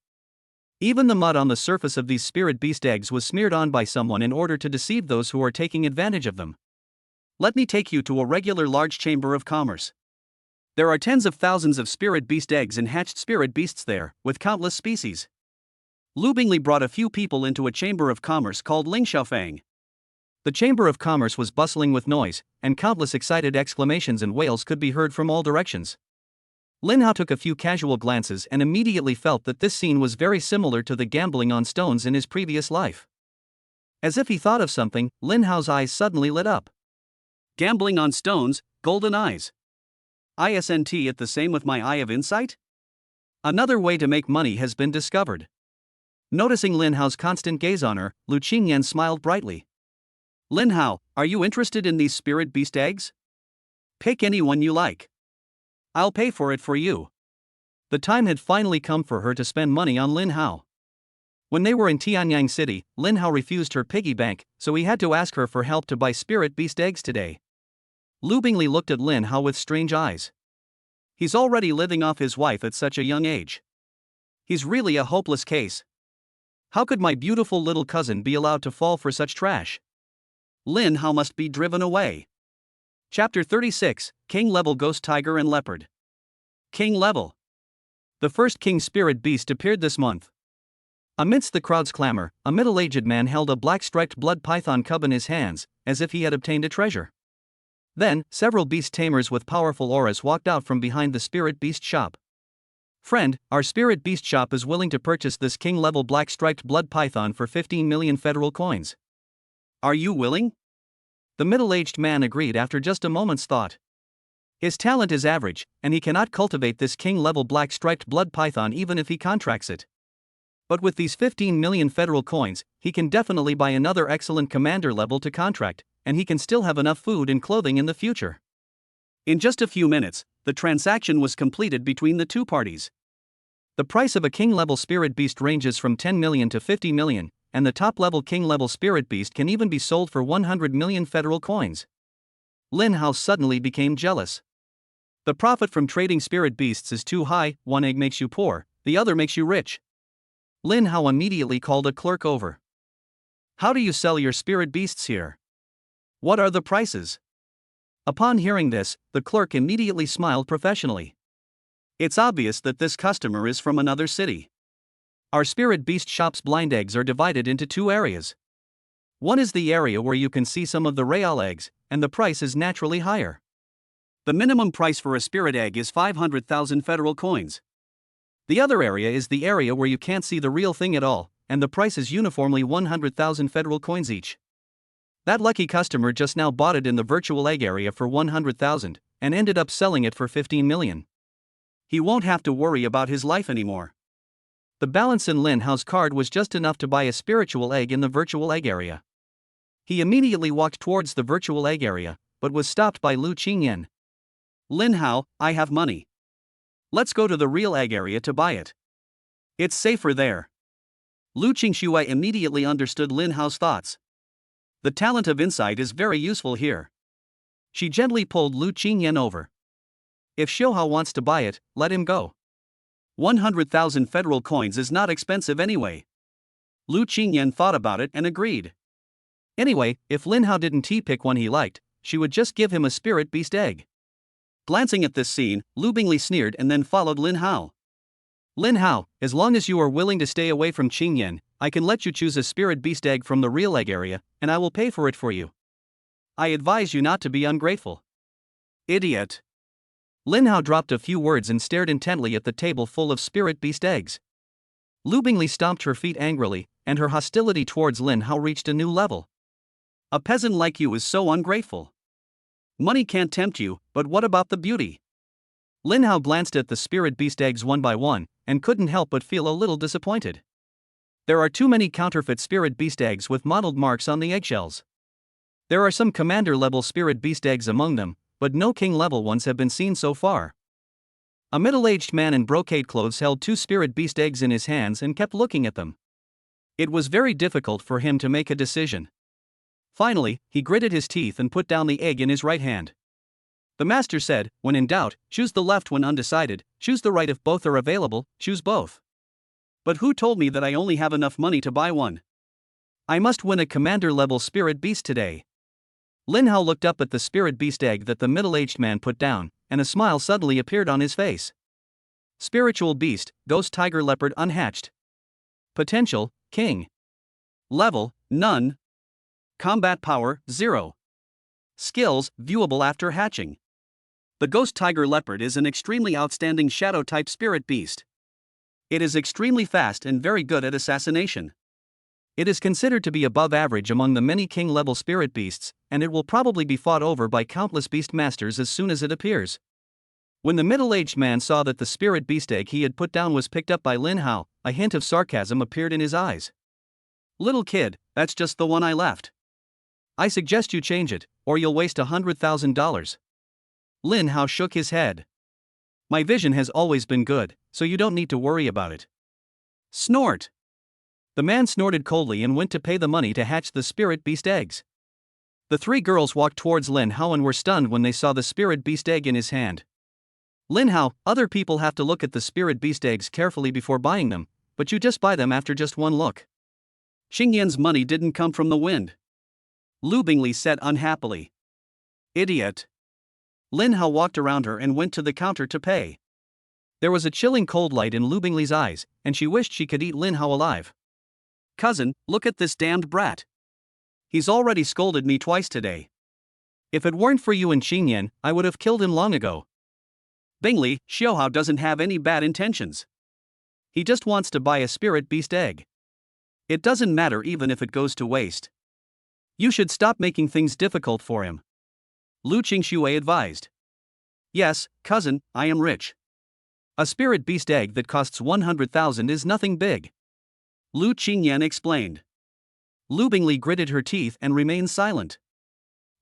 A: Even the mud on the surface of these spirit beast eggs was smeared on by someone in order to deceive those who are taking advantage of them. Let me take you to a regular large chamber of commerce. There are tens of thousands of spirit beast eggs and hatched spirit beasts there, with countless species. Lu Bingli brought a few people into a chamber of commerce called Ling Xiaofang. The chamber of commerce was bustling with noise, and countless excited exclamations and wails could be heard from all directions. Lin Hao took a few casual glances and immediately felt that this scene was very similar to the gambling on stones in his previous life. As if he thought of something, Lin Hao's eyes suddenly lit up. Gambling on stones, golden eyes. Isn't it the same with my eye of insight? Another way to make money has been discovered. Noticing Lin Hao's constant gaze on her, Lu Qingyan smiled brightly. Lin Hao, are you interested in these spirit beast eggs? Pick any one you like. I'll pay for it for you. The time had finally come for her to spend money on Lin Hao. When they were in Tianyang City, Lin Hao refused her piggy bank, so he had to ask her for help to buy spirit beast eggs today. Lu Bingli looked at Lin Hao with strange eyes. He's already living off his wife at such a young age. He's really a hopeless case. How could my beautiful little cousin be allowed to fall for such trash? Lin Hao must be driven away. Chapter 36, King Level Ghost Tiger and Leopard. King Level. The first King Spirit Beast appeared this month. Amidst the crowd's clamor, a middle-aged man held a black-striped blood python cub in his hands, as if he had obtained a treasure. Then, several beast tamers with powerful auras walked out from behind the Spirit Beast shop. Friend, our Spirit Beast shop is willing to purchase this King-level black-striped blood python for 15 million federal coins. Are you willing? The middle-aged man agreed after just a moment's thought. His talent is average, and he cannot cultivate this king-level black-striped blood python even if he contracts it. But with these 15 million federal coins, he can definitely buy another excellent commander level to contract, and he can still have enough food and clothing in the future. In just a few minutes, the transaction was completed between the two parties. The price of a king-level spirit beast ranges from 10 million to 50 million, and the top-level king-level spirit beast can even be sold for 100 million federal coins. Lin Hao suddenly became jealous. The profit from trading spirit beasts is too high, one egg makes you poor, the other makes you rich. Lin Hao immediately called a clerk over. How do you sell your spirit beasts here? What are the prices? Upon hearing this, the clerk immediately smiled professionally. It's obvious that this customer is from another city. Our Spirit Beast shop's blind eggs are divided into 2 areas. One is the area where you can see some of the real eggs, and the price is naturally higher. The minimum price for a spirit egg is 500,000 federal coins. The other area is the area where you can't see the real thing at all, and the price is uniformly 100,000 federal coins each. That lucky customer just now bought it in the virtual egg area for 100,000, and ended up selling it for 15 million. He won't have to worry about his life anymore. The balance in Lin Hao's card was just enough to buy a spiritual egg in the virtual egg area. He immediately walked towards the virtual egg area, but was stopped by Lu Qingyan. Lin Hao, I have money. Let's go to the real egg area to buy it. It's safer there. Lu Qingshui immediately understood Lin Hao's thoughts. The talent of insight is very useful here. She gently pulled Lu Qingyan over. If Xiu Hao wants to buy it, let him go. 100,000 federal coins is not expensive anyway. Lu Qingyan thought about it and agreed. Anyway, if Lin Hao didn't pick one he liked, she would just give him a spirit beast egg. Glancing at this scene, Lu Bingli sneered and then followed Lin Hao. Lin Hao, as long as you are willing to stay away from Qingyan, I can let you choose a spirit beast egg from the real egg area, and I will pay for it for you. I advise you not to be ungrateful. Idiot. Lin Hao dropped a few words and stared intently at the table full of spirit beast eggs. Lu Bingli stomped her feet angrily, and her hostility towards Lin Hao reached a new level. A peasant like you is so ungrateful. Money can't tempt you, but what about the beauty? Lin Hao glanced at the spirit beast eggs one by one, and couldn't help but feel a little disappointed. There are too many counterfeit spirit beast eggs with mottled marks on the eggshells. There are some commander-level spirit beast eggs among them, but no king-level ones have been seen so far. A middle-aged man in brocade clothes held 2 spirit beast eggs in his hands and kept looking at them. It was very difficult for him to make a decision. Finally, he gritted his teeth and put down the egg in his right hand. The master said, when in doubt, choose the left. When undecided, choose the right. If both are available, choose both. But who told me that I only have enough money to buy one? I must win a commander-level spirit beast today. Lin Hao looked up at the spirit beast egg that the middle-aged man put down, and a smile suddenly appeared on his face. Spiritual beast, ghost tiger leopard unhatched. Potential, king. Level, none. Combat power, 0. Skills, viewable after hatching. The ghost tiger leopard is an extremely outstanding shadow-type spirit beast. It is extremely fast and very good at assassination. It is considered to be above average among the many king-level spirit beasts, and it will probably be fought over by countless beast masters as soon as it appears. When the middle-aged man saw that the spirit beast egg he had put down was picked up by Lin Hao, a hint of sarcasm appeared in his eyes. Little kid, that's just the one I left. I suggest you change it, or you'll waste $100,000. Lin Hao shook his head. My vision has always been good, so you don't need to worry about it. Snort. The man snorted coldly and went to pay the money to hatch the spirit beast eggs. The three girls walked towards Lin Hao and were stunned when they saw the spirit beast egg in his hand. Lin Hao, other people have to look at the spirit beast eggs carefully before buying them, but you just buy them after just one look. Qingyan's money didn't come from the wind. Lu Bingli said unhappily. Idiot. Lin Hao walked around her and went to the counter to pay. There was a chilling cold light in Lu Bingli's eyes, and she wished she could eat Lin Hao alive. Cousin, look at this damned brat. He's already scolded me twice today. If it weren't for you and Qingyan, I would have killed him long ago. Bingli, Xiaohao doesn't have any bad intentions. He just wants to buy a spirit beast egg. It doesn't matter even if it goes to waste. You should stop making things difficult for him. Lu Qingshui advised. Yes, cousin, I am rich. A spirit beast egg that costs 100,000 is nothing big. Lu Qingyan explained. Lu Bingli gritted her teeth and remained silent.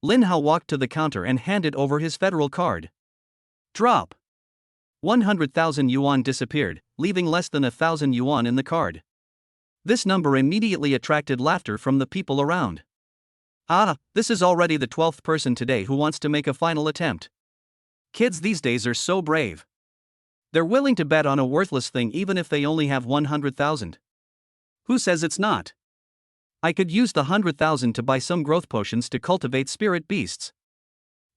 A: Lin Hao walked to the counter and handed over his federal card. Drop. 100,000 yuan disappeared, leaving less than 1,000 yuan in the card. This number immediately attracted laughter from the people around. Ah, this is already the 12th person today who wants to make a final attempt. Kids these days are so brave. They're willing to bet on a worthless thing even if they only have 100,000. Who says it's not? I could use the 100,000 to buy some growth potions to cultivate spirit beasts.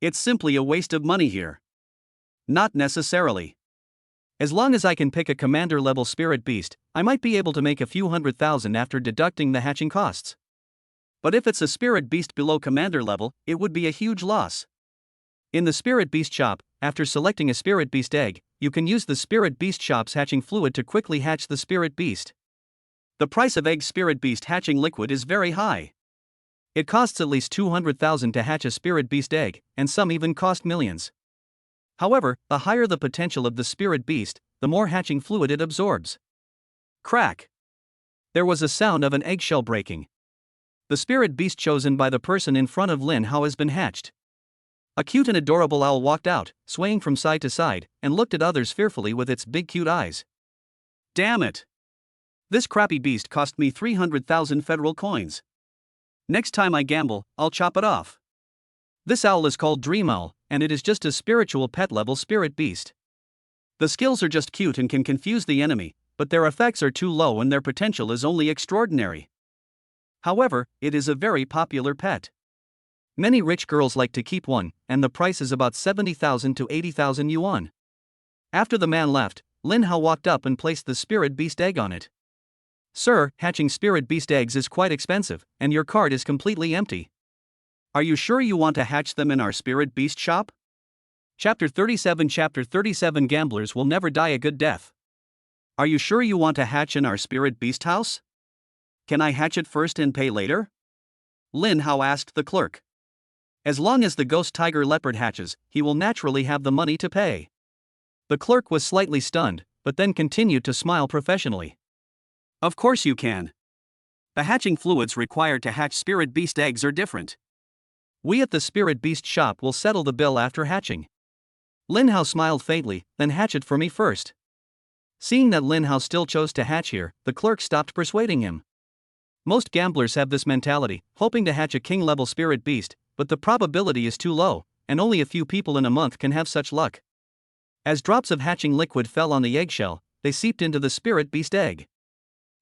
A: It's simply a waste of money here. Not necessarily. As long as I can pick a commander-level spirit beast, I might be able to make a few 100,000 after deducting the hatching costs. But if it's a spirit beast below commander level, it would be a huge loss. In the spirit beast shop, after selecting a spirit beast egg, you can use the spirit beast shop's hatching fluid to quickly hatch the spirit beast. The price of egg spirit beast hatching liquid is very high. It costs at least 200,000 to hatch a spirit beast egg, and some even cost millions. However, the higher the potential of the spirit beast, the more hatching fluid it absorbs. Crack. There was a sound of an eggshell breaking. The spirit beast chosen by the person in front of Lin Hao has been hatched. A cute and adorable owl walked out, swaying from side to side, and looked at others fearfully with its big cute eyes. Damn it! This crappy beast cost me 300,000 federal coins. Next time I gamble, I'll chop it off. This owl is called Dream Owl, and it is just a spiritual pet-level spirit beast. The skills are just cute and can confuse the enemy, but their effects are too low and their potential is only extraordinary. However, it is a very popular pet. Many rich girls like to keep one, and the price is about 70,000 to 80,000 yuan. After the man left, Lin Hao walked up and placed the spirit beast egg on it. Sir, hatching spirit beast eggs is quite expensive, and your card is completely empty. Are you sure you want to hatch them in our spirit beast shop? Chapter 37 Gamblers will never die a good death. Are you sure you want to hatch in our spirit beast house? Can I hatch it first and pay later? Lin Hao asked the clerk. As long as the ghost tiger leopard hatches, he will naturally have the money to pay. The clerk was slightly stunned, but then continued to smile professionally. Of course you can. The hatching fluids required to hatch spirit beast eggs are different. We at the spirit beast shop will settle the bill after hatching. Lin Hao smiled faintly, then hatch it for me first. Seeing that Lin Hao still chose to hatch here, the clerk stopped persuading him. Most gamblers have this mentality, hoping to hatch a king-level spirit beast, but the probability is too low, and only a few people in a month can have such luck. As drops of hatching liquid fell on the eggshell, they seeped into the spirit beast egg.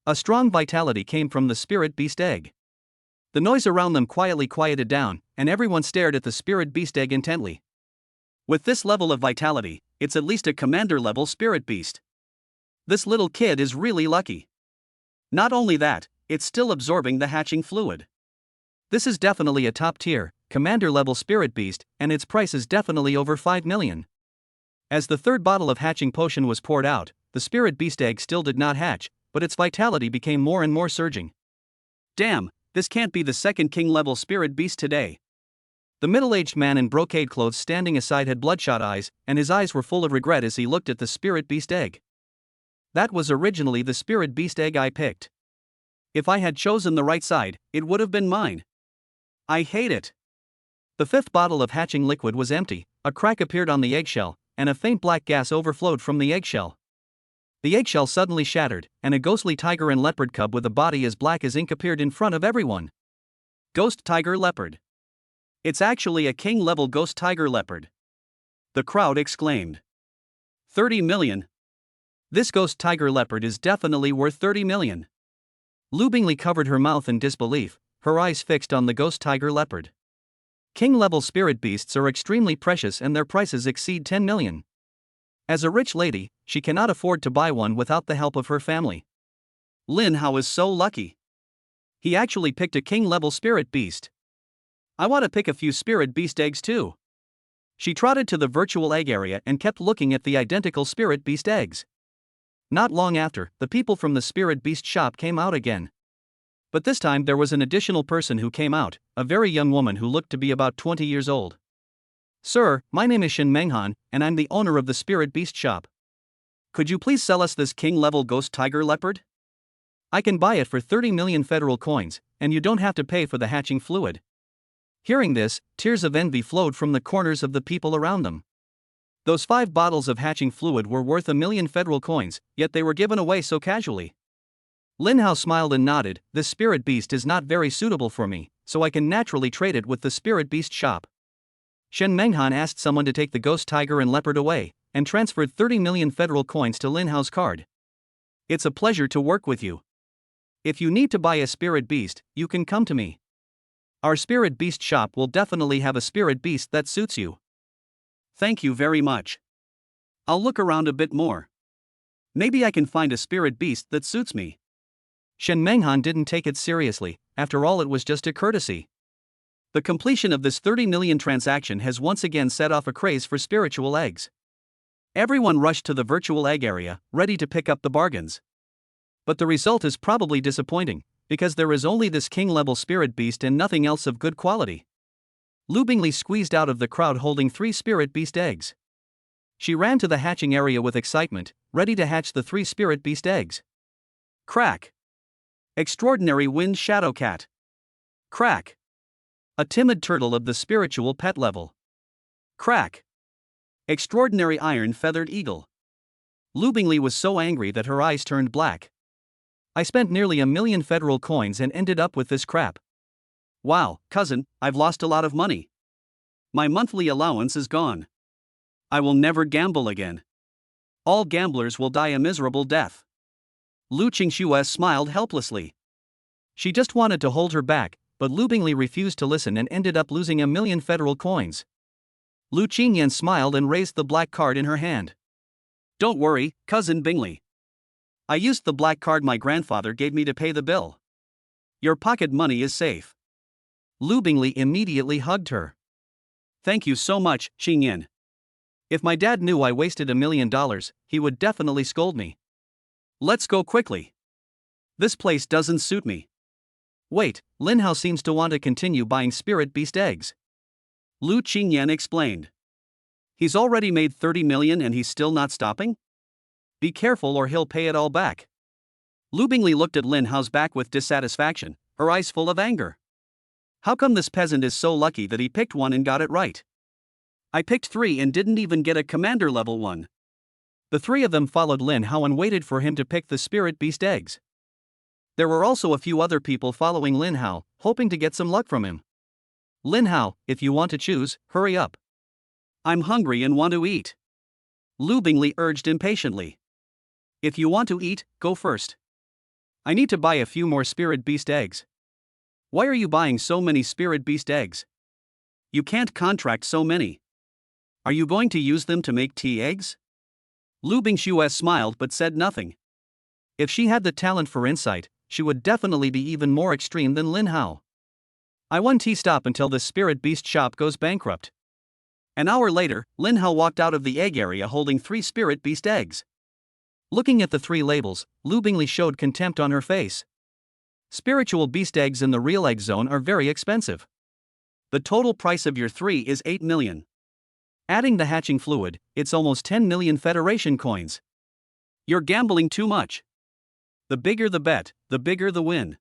A: A strong vitality came from the spirit beast egg. The noise around them quietly quieted down, and everyone stared at the spirit beast egg intently. With this level of vitality, it's at least a commander-level spirit beast. This little kid is really lucky. Not only that, it's still absorbing the hatching fluid. This is definitely a top-tier, commander-level spirit beast, and its price is definitely over 5 million. As the third bottle of hatching potion was poured out, the spirit beast egg still did not hatch, but its vitality became more and more surging. Damn, this can't be the second king-level spirit beast today. The middle-aged man in brocade clothes standing aside had bloodshot eyes, and his eyes were full of regret as he looked at the spirit beast egg. That was originally the spirit beast egg I picked. If I had chosen the right side, it would have been mine. I hate it. The fifth bottle of hatching liquid was empty, a crack appeared on the eggshell, and a faint black gas overflowed from the eggshell. The eggshell suddenly shattered, and a ghostly tiger and leopard cub with a body as black as ink appeared in front of everyone. Ghost tiger leopard. It's actually a king-level ghost tiger leopard. The crowd exclaimed. 30 million. This ghost tiger leopard is definitely worth 30 million. Lu Bingley covered her mouth in disbelief, her eyes fixed on the ghost tiger leopard. King-level spirit beasts are extremely precious and their prices exceed 10 million. As a rich lady, she cannot afford to buy one without the help of her family. Lin Hao is so lucky. He actually picked a king-level spirit beast. I want to pick a few spirit beast eggs too. She trotted to the virtual egg area and kept looking at the identical spirit beast eggs. Not long after, the people from the spirit beast shop came out again. But this time there was an additional person who came out, a very young woman who looked to be about 20 years old. Sir, my name is Shen Menghan, and I'm the owner of the spirit beast shop. Could you please sell us this king-level ghost tiger leopard? I can buy it for 30 million federal coins, and you don't have to pay for the hatching fluid. Hearing this, tears of envy flowed from the corners of the people around them. Those 5 bottles of hatching fluid were worth 1 million federal coins, yet they were given away so casually. Lin Hao smiled and nodded. This spirit beast is not very suitable for me, so I can naturally trade it with the spirit beast shop. Shen Menghan asked someone to take the ghost tiger and leopard away, and transferred 30 million federal coins to Lin Hao's card. It's a pleasure to work with you. If you need to buy a spirit beast, you can come to me. Our spirit beast shop will definitely have a spirit beast that suits you. Thank you very much. I'll look around a bit more. Maybe I can find a spirit beast that suits me. Shen Menghan didn't take it seriously, after all it was just a courtesy. The completion of this 30 million transaction has once again set off a craze for spiritual eggs. Everyone rushed to the virtual egg area, ready to pick up the bargains. But the result is probably disappointing, because there is only this king-level spirit beast and nothing else of good quality. Lu Bingley squeezed out of the crowd holding 3 spirit beast eggs. She ran to the hatching area with excitement, ready to hatch the 3 spirit beast eggs. Crack! Extraordinary wind shadow cat. Crack! A timid turtle of the spiritual pet level. Crack! Extraordinary iron feathered eagle. Lu Bingley was so angry that her eyes turned black. I spent nearly 1 million federal coins and ended up with this crap. Wow, cousin, I've lost a lot of money. My monthly allowance is gone. I will never gamble again. All gamblers will die a miserable death. Lu Qingxue smiled helplessly. She just wanted to hold her back, but Lu Bingley refused to listen and ended up losing 1 million federal coins. Lu Qingyan smiled and raised the black card in her hand. Don't worry, cousin Bingley. I used the black card my grandfather gave me to pay the bill. Your pocket money is safe. Lu Bingley immediately hugged her. Thank you so much, Qingyan. If my dad knew I wasted $1 million, he would definitely scold me. Let's go quickly. This place doesn't suit me. Wait, Lin Hao seems to want to continue buying spirit beast eggs. Lu Qingyan explained. He's already made 30 million and he's still not stopping? Be careful or he'll pay it all back. Lu Bingley looked at Lin Hao's back with dissatisfaction, her eyes full of anger. How come this peasant is so lucky that he picked one and got it right? I picked 3 and didn't even get a commander level one. The 3 of them followed Lin Hao and waited for him to pick the spirit beast eggs. There were also a few other people following Lin Hao, hoping to get some luck from him. Lin Hao, if you want to choose, hurry up. I'm hungry and want to eat. Lu Bingley urged impatiently. If you want to eat, go first. I need to buy a few more spirit beast eggs. Why are you buying so many spirit beast eggs? You can't contract so many. Are you going to use them to make tea eggs? Lu Bingxue smiled but said nothing. If she had the talent for insight, she would definitely be even more extreme than Lin Hao. I one tea stop until this spirit beast shop goes bankrupt. An hour later, Lin Hao walked out of the egg area holding 3 spirit beast eggs. Looking at the 3 labels, Lu Bingley showed contempt on her face. Spiritual beast eggs in the real egg zone are very expensive. The total price of your 3 is 8 million. Adding the hatching fluid, it's almost 10 million Federation coins. You're gambling too much. The bigger the bet, the bigger the win.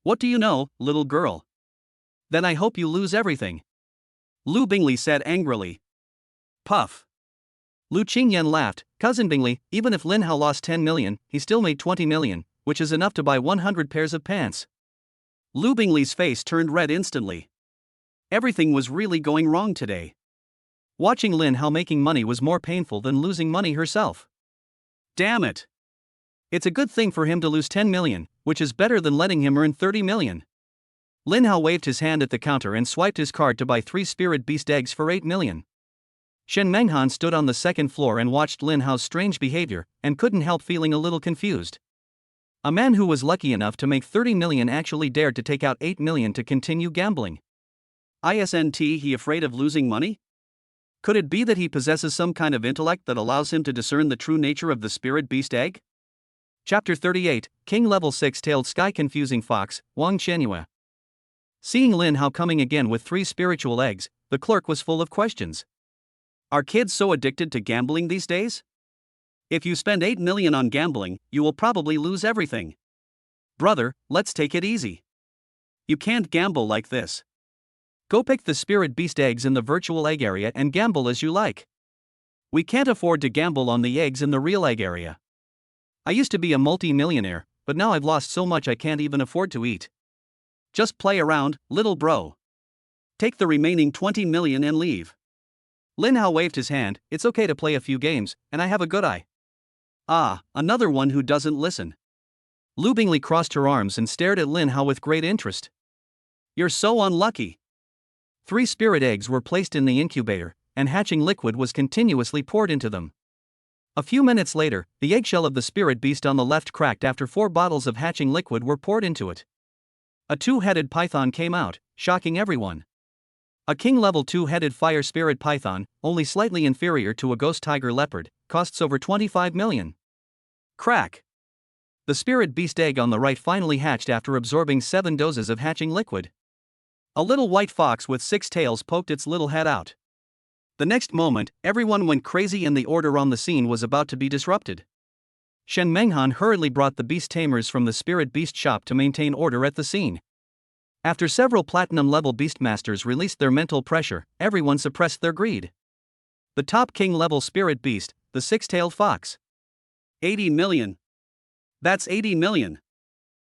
A: What do you know, little girl? Then I hope you lose everything. Lu Bingley said angrily. Puff. Lu Qingyan laughed. Cousin Bingley, even if Lin Hao lost 10 million, he still made 20 million, which is enough to buy 100 pairs of pants. Lu Bingley's face turned red instantly. Everything was really going wrong today. Watching Lin Hao making money was more painful than losing money herself. Damn it. It's a good thing for him to lose 10 million, which is better than letting him earn 30 million. Lin Hao waved his hand at the counter and swiped his card to buy 3 spirit beast eggs for 8 million. Shen Menghan stood on the second floor and watched Lin Hao's strange behavior, and couldn't help feeling a little confused. A man who was lucky enough to make 30 million actually dared to take out 8 million to continue gambling. Isn't he afraid of losing money? Could it be that he possesses some kind of intellect that allows him to discern the true nature of the spirit beast egg? Chapter 38, King Level 6-Tailed Sky Confusing Fox, Wang Qianyue. Seeing Lin Hao coming again with 3 spiritual eggs, the clerk was full of questions. Are kids so addicted to gambling these days? If you spend 8 million on gambling, you will probably lose everything. Brother, let's take it easy. You can't gamble like this. Go pick the spirit beast eggs in the virtual egg area and gamble as you like. We can't afford to gamble on the eggs in the real egg area. I used to be a multi-millionaire, but now I've lost so much I can't even afford to eat. Just play around, little bro. Take the remaining 20 million and leave. Lin Hao waved his hand. It's okay to play a few games, and I have a good eye. Ah, another one who doesn't listen. Lu Bingley crossed her arms and stared at Lin Hao with great interest. You're so unlucky. 3 spirit eggs were placed in the incubator, and hatching liquid was continuously poured into them. A few minutes later, the eggshell of the spirit beast on the left cracked after 4 bottles of hatching liquid were poured into it. A 2-headed python came out, shocking everyone. A king level 2-headed fire spirit python, only slightly inferior to a ghost tiger leopard, costs over 25 million. Crack. The spirit beast egg on the right finally hatched after absorbing 7 doses of hatching liquid. A little white fox with 6 tails poked its little head out. The next moment, everyone went crazy and the order on the scene was about to be disrupted. Shen Menghan hurriedly brought the beast tamers from the spirit beast shop to maintain order at the scene. After several platinum-level beastmasters released their mental pressure, everyone suppressed their greed. The top king-level spirit beast, the 6-tailed fox. 80 million. That's 80 million.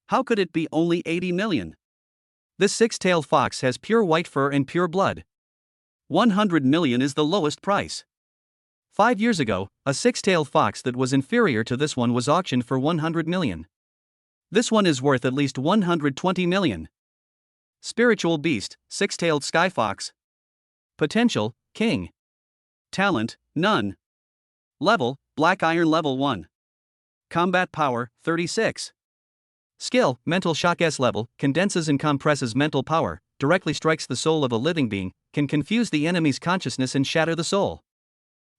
A: How could it be only 80 million? This 6-tailed fox has pure white fur and pure blood. 100 million is the lowest price. 5 years ago, a 6-tailed fox that was inferior to this one was auctioned for 100 million. This one is worth at least 120 million. Spiritual beast, 6-tailed sky fox. Potential, king. Talent, none. Level, black iron level 1. Combat power, 36. Skill, mental shock S level, condenses and compresses mental power, directly strikes the soul of a living being, can confuse the enemy's consciousness and shatter the soul.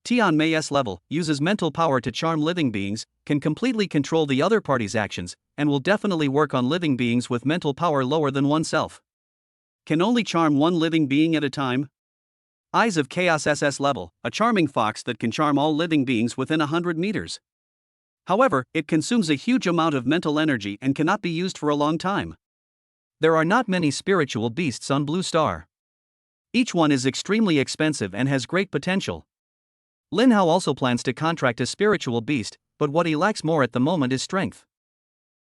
A: Tian Mei S level, uses mental power to charm living beings, can completely control the other party's actions, and will definitely work on living beings with mental power lower than oneself. Can only charm one living being at a time. Eyes of Chaos SS level, a charming fox that can charm all living beings within 100 meters. However, it consumes a huge amount of mental energy and cannot be used for a long time. There are not many spiritual beasts on Blue Star. Each one is extremely expensive and has great potential. Lin Hao also plans to contract a spiritual beast, but what he lacks more at the moment is strength.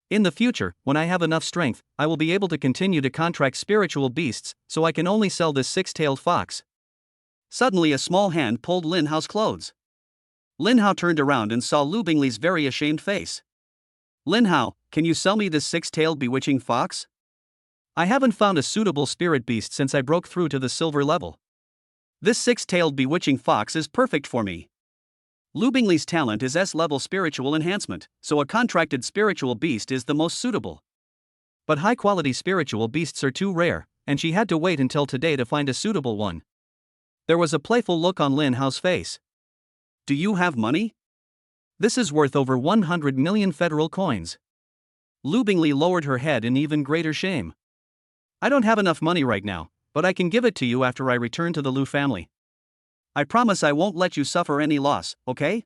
A: In the future, when I have enough strength, I will be able to continue to contract spiritual beasts, so I can only sell this 6-tailed fox. Suddenly a small hand pulled Lin Hao's clothes. Lin Hao turned around and saw Lu Bingli's very ashamed face. Lin Hao, can you sell me this six-tailed bewitching fox? I haven't found a suitable spirit beast since I broke through to the silver level. This six-tailed bewitching fox is perfect for me. Lu Bingli's talent is S-level spiritual enhancement, so a contracted spiritual beast is the most suitable. But high-quality spiritual beasts are too rare, and she had to wait until today to find a suitable one. There was a playful look on Lin Hao's face. Do you have money? This is worth over 100 million federal coins. Lu Bingli lowered her head in even greater shame. I don't have enough money right now, but I can give it to you after I return to the Lu family. I promise I won't let you suffer any loss, okay?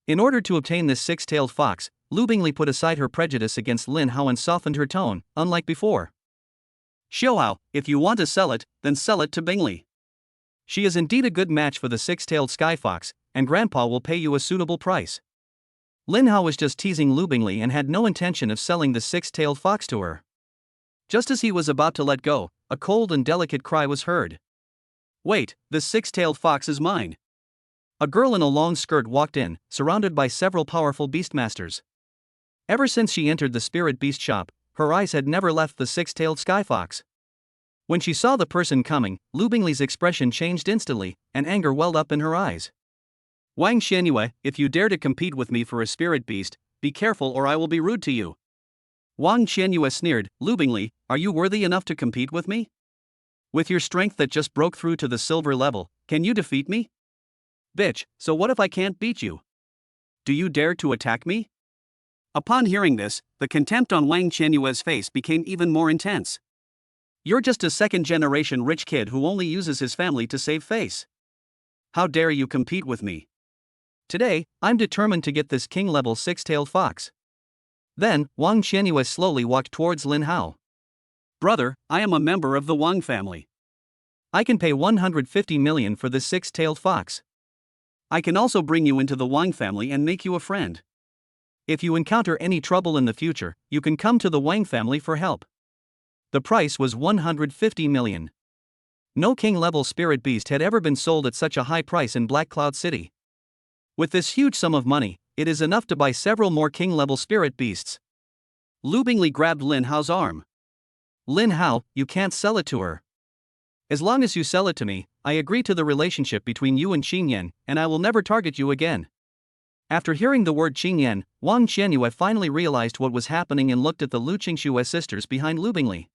A: In order to obtain this six-tailed fox, Lu Bingli put aside her prejudice against Lin Hao and softened her tone, unlike before. Xiaohao, if you want to sell it, then sell it to Bingli. She is indeed a good match for the six-tailed sky fox, and Grandpa will pay you a suitable price. Lin Hao was just teasing Lu Bingli and had no intention of selling the six-tailed fox to her. Just as he was about to let go, a cold and delicate cry was heard. Wait, this six-tailed fox is mine. A girl in a long skirt walked in, surrounded by several powerful beastmasters. Ever since she entered the spirit beast shop, her eyes had never left the six-tailed sky fox. When she saw the person coming, Lu Bingli's expression changed instantly, and anger welled up in her eyes. Wang Xianyue, if you dare to compete with me for a spirit beast, be careful or I will be rude to you. Wang Xianyue sneered, Lu Bingli, are you worthy enough to compete with me? With your strength that just broke through to the silver level, can you defeat me? Bitch, so what if I can't beat you? Do you dare to attack me? Upon hearing this, the contempt on Wang Qianyue's face became even more intense. You're just a second-generation rich kid who only uses his family to save face. How dare you compete with me? Today, I'm determined to get this king-level six-tailed fox. Then, Wang Qianyue slowly walked towards Lin Hao. Brother, I am a member of the Wang family. I can pay 150 million for this six-tailed fox. I can also bring you into the Wang family and make you a friend. If you encounter any trouble in the future, you can come to the Wang family for help. The price was 150 million. No king-level spirit beast had ever been sold at such a high price in Black Cloud City. With this huge sum of money, it is enough to buy several more king-level spirit beasts. Lu Bingli grabbed Lin Hao's arm. Lin Hao, you can't sell it to her. As long as you sell it to me, I agree to the relationship between you and Qingyan, and I will never target you again. After hearing the word Qingyan, Wang Qianyue finally realized what was happening and looked at the Lu Qingxue sisters behind Lu Bingli.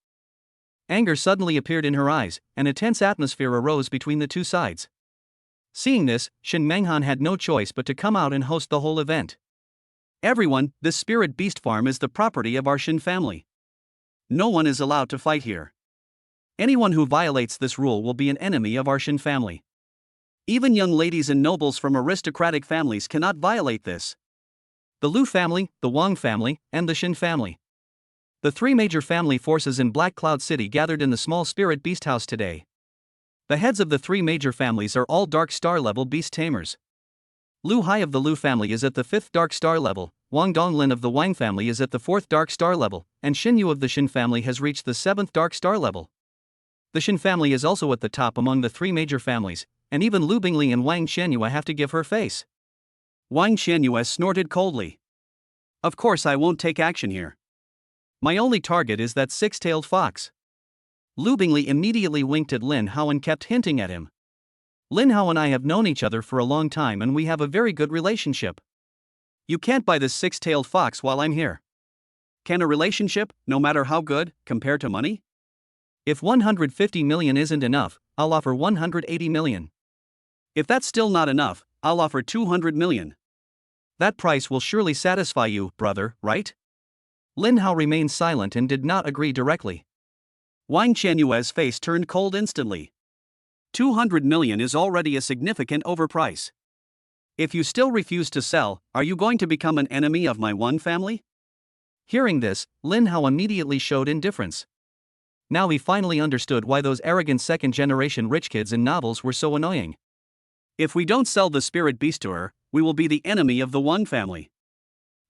A: Anger suddenly appeared in her eyes, and a tense atmosphere arose between the two sides. Seeing this, Shen Menghan had no choice but to come out and host the whole event. Everyone, this spirit beast farm is the property of our Shen family. No one is allowed to fight here. Anyone who violates this rule will be an enemy of our Shen family. Even young ladies and nobles from aristocratic families cannot violate this. The Lu family, the Wang family, and the Shen family. The three major family forces in Black Cloud City gathered in the small spirit beast house today. The heads of the three major families are all Dark Star level beast tamers. Lu Hai of the Lu family is at the 5th Dark Star level, Wang Donglin of the Wang family is at the 4th Dark Star level, and Xin Yu of the Shen family has reached the 7th Dark Star level. The Shen family is also at the top among the three major families, and even Lu Bingli and Wang Qianyue have to give her face. Wang Qianyue snorted coldly. Of course I won't take action here. My only target is that six-tailed fox. Lu Bingli immediately winked at Lin Hao and kept hinting at him. Lin Hao and I have known each other for a long time and we have a very good relationship. You can't buy this six-tailed fox while I'm here. Can a relationship, no matter how good, compare to money? If 150 million isn't enough, I'll offer 180 million. If that's still not enough, I'll offer 200 million. That price will surely satisfy you, brother, right? Lin Hao remained silent and did not agree directly. Wang Qianyue's face turned cold instantly. 200 million is already a significant overprice. If you still refuse to sell, are you going to become an enemy of my Wang family? Hearing this, Lin Hao immediately showed indifference. Now he finally understood why those arrogant second-generation rich kids in novels were so annoying. If we don't sell the spirit beast to her, we will be the enemy of the Wang family.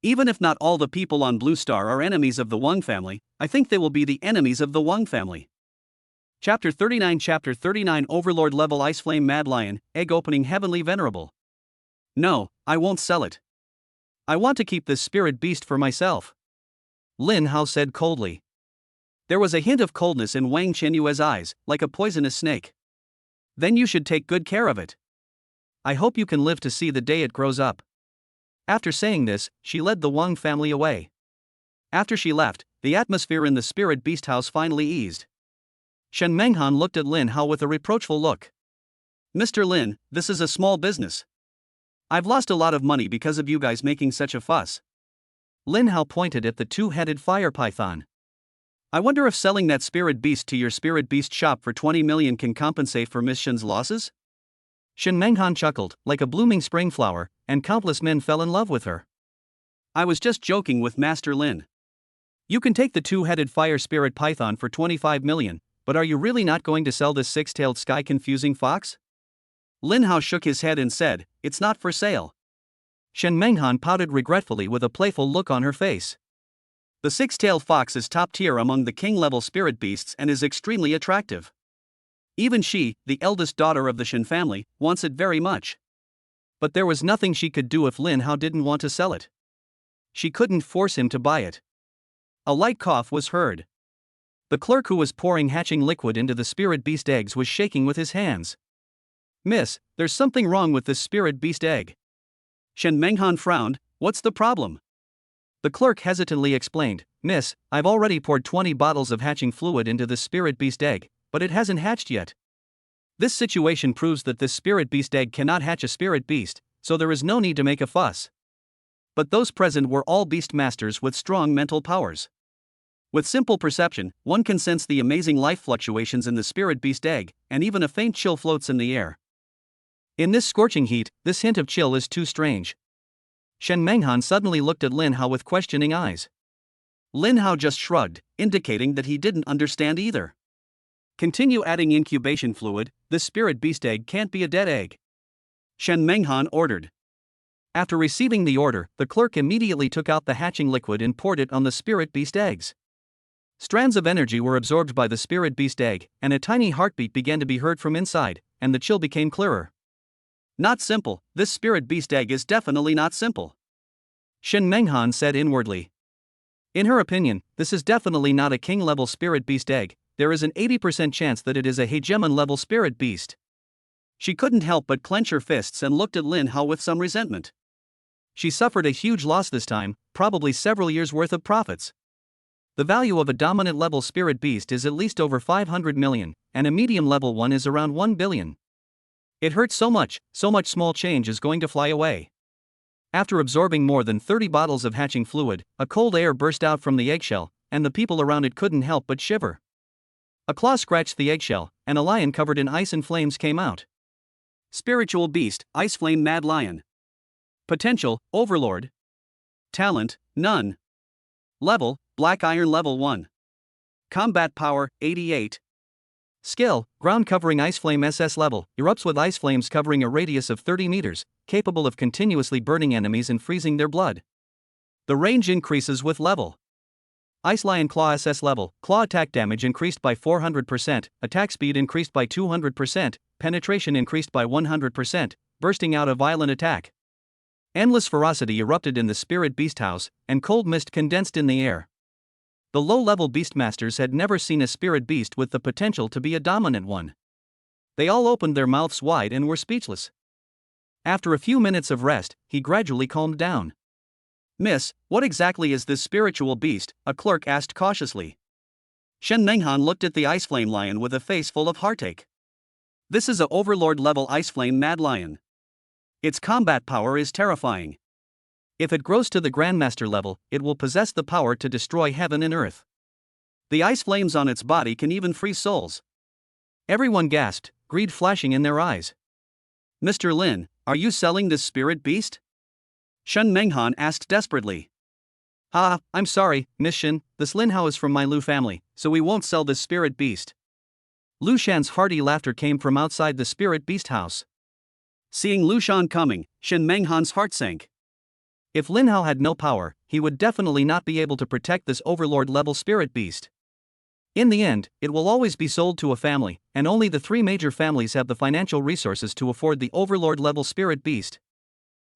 A: Even if not all the people on Blue Star are enemies of the Wang family, I think they will be the enemies of the Wang family. Chapter 39 Overlord Level Ice Flame Mad Lion, Egg Opening Heavenly Venerable. No, I won't sell it. I want to keep this spirit beast for myself, Lin Hao said coldly. There was a hint of coldness in Wang Qianyue's eyes, like a poisonous snake. Then you should take good care of it. I hope you can live to see the day it grows up. After saying this, she led the Wang family away. After she left, the atmosphere in the spirit beast house finally eased. Shen Menghan looked at Lin Hao with a reproachful look. Mr. Lin, this is a small business. I've lost a lot of money because of you guys making such a fuss. Lin Hao pointed at the two-headed fire python. I wonder if selling that spirit beast to your spirit beast shop for 20 million can compensate for Miss Shen's losses? Shen Menghan chuckled, like a blooming spring flower, and countless men fell in love with her. I was just joking with Master Lin. You can take the two-headed fire spirit python for 25 million, but are you really not going to sell this six-tailed sky-confusing fox? Lin Hao shook his head and said, it's not for sale. Shen Menghan pouted regretfully with a playful look on her face. The six-tailed fox is top tier among the king-level spirit beasts and is extremely attractive. Even she, the eldest daughter of the Shen family, wants it very much. But there was nothing she could do if Lin Hao didn't want to sell it. She couldn't force him to buy it. A light cough was heard. The clerk who was pouring hatching liquid into the spirit beast eggs was shaking with his hands. Miss, there's something wrong with this spirit beast egg. Shen Menghan frowned. What's the problem? The clerk hesitantly explained, Miss, I've already poured 20 bottles of hatching fluid into the spirit beast egg, but it hasn't hatched yet. This situation proves that this spirit beast egg cannot hatch a spirit beast, so there is no need to make a fuss. But those present were all beast masters with strong mental powers. With simple perception, one can sense the amazing life fluctuations in the spirit beast egg, and even a faint chill floats in the air. In this scorching heat, this hint of chill is too strange. Shen Menghan suddenly looked at Lin Hao with questioning eyes. Lin Hao just shrugged, indicating that he didn't understand either. Continue adding incubation fluid, this spirit beast egg can't be a dead egg. Shen Menghan ordered. After receiving the order, the clerk immediately took out the hatching liquid and poured it on the spirit beast eggs. Strands of energy were absorbed by the spirit beast egg, and a tiny heartbeat began to be heard from inside, and the chill became clearer. Not simple, this spirit beast egg is definitely not simple. Shen Menghan said inwardly. In her opinion, this is definitely not a king-level spirit beast egg, there is an 80% chance that it is a hegemon-level spirit beast. She couldn't help but clench her fists and looked at Lin Hao with some resentment. She suffered a huge loss this time, probably several years' worth of profits. The value of a dominant level spirit beast is at least over 500 million, and a medium level one is around 1 billion. It hurts so much small change is going to fly away. After absorbing more than 30 bottles of hatching fluid, a cold air burst out from the eggshell, and the people around it couldn't help but shiver. A claw scratched the eggshell, and a lion covered in ice and flames came out. Spiritual beast, Ice Flame Mad Lion. Potential, Overlord. Talent, none. Level, Black Iron Level 1. Combat Power, 88. Skill, Ground Covering Ice Flame SS level, erupts with ice flames covering a radius of 30 meters, capable of continuously burning enemies and freezing their blood. The range increases with level. Ice Lion Claw SS level, claw attack damage increased by 400%, attack speed increased by 200%, penetration increased by 100%, bursting out a violent attack. Endless ferocity erupted in the spirit beast house, and cold mist condensed in the air. The low-level beastmasters had never seen a spirit beast with the potential to be a dominant one. They all opened their mouths wide and were speechless. After a few minutes of rest, he gradually calmed down. Miss, what exactly is this spiritual beast? A clerk asked cautiously. Shen Menghan looked at the Ice Flame Lion with a face full of heartache. This is a Overlord-level Ice Flame Mad Lion. Its combat power is terrifying. If it grows to the Grandmaster level, it will possess the power to destroy heaven and earth. The ice flames on its body can even freeze souls. Everyone gasped, greed flashing in their eyes. Mr. Lin, are you selling this spirit beast? Shen Menghan asked desperately. I'm sorry, Miss Shen, this Lin Hao is from my Lu family, so we won't sell this spirit beast. Lu Shan's hearty laughter came from outside the spirit beast house. Seeing Lu Shan coming, Shen Menghan's heart sank. If Lin Hao had no power, he would definitely not be able to protect this Overlord-level spirit beast. In the end, it will always be sold to a family, and only the 3 major families have the financial resources to afford the overlord-level spirit beast.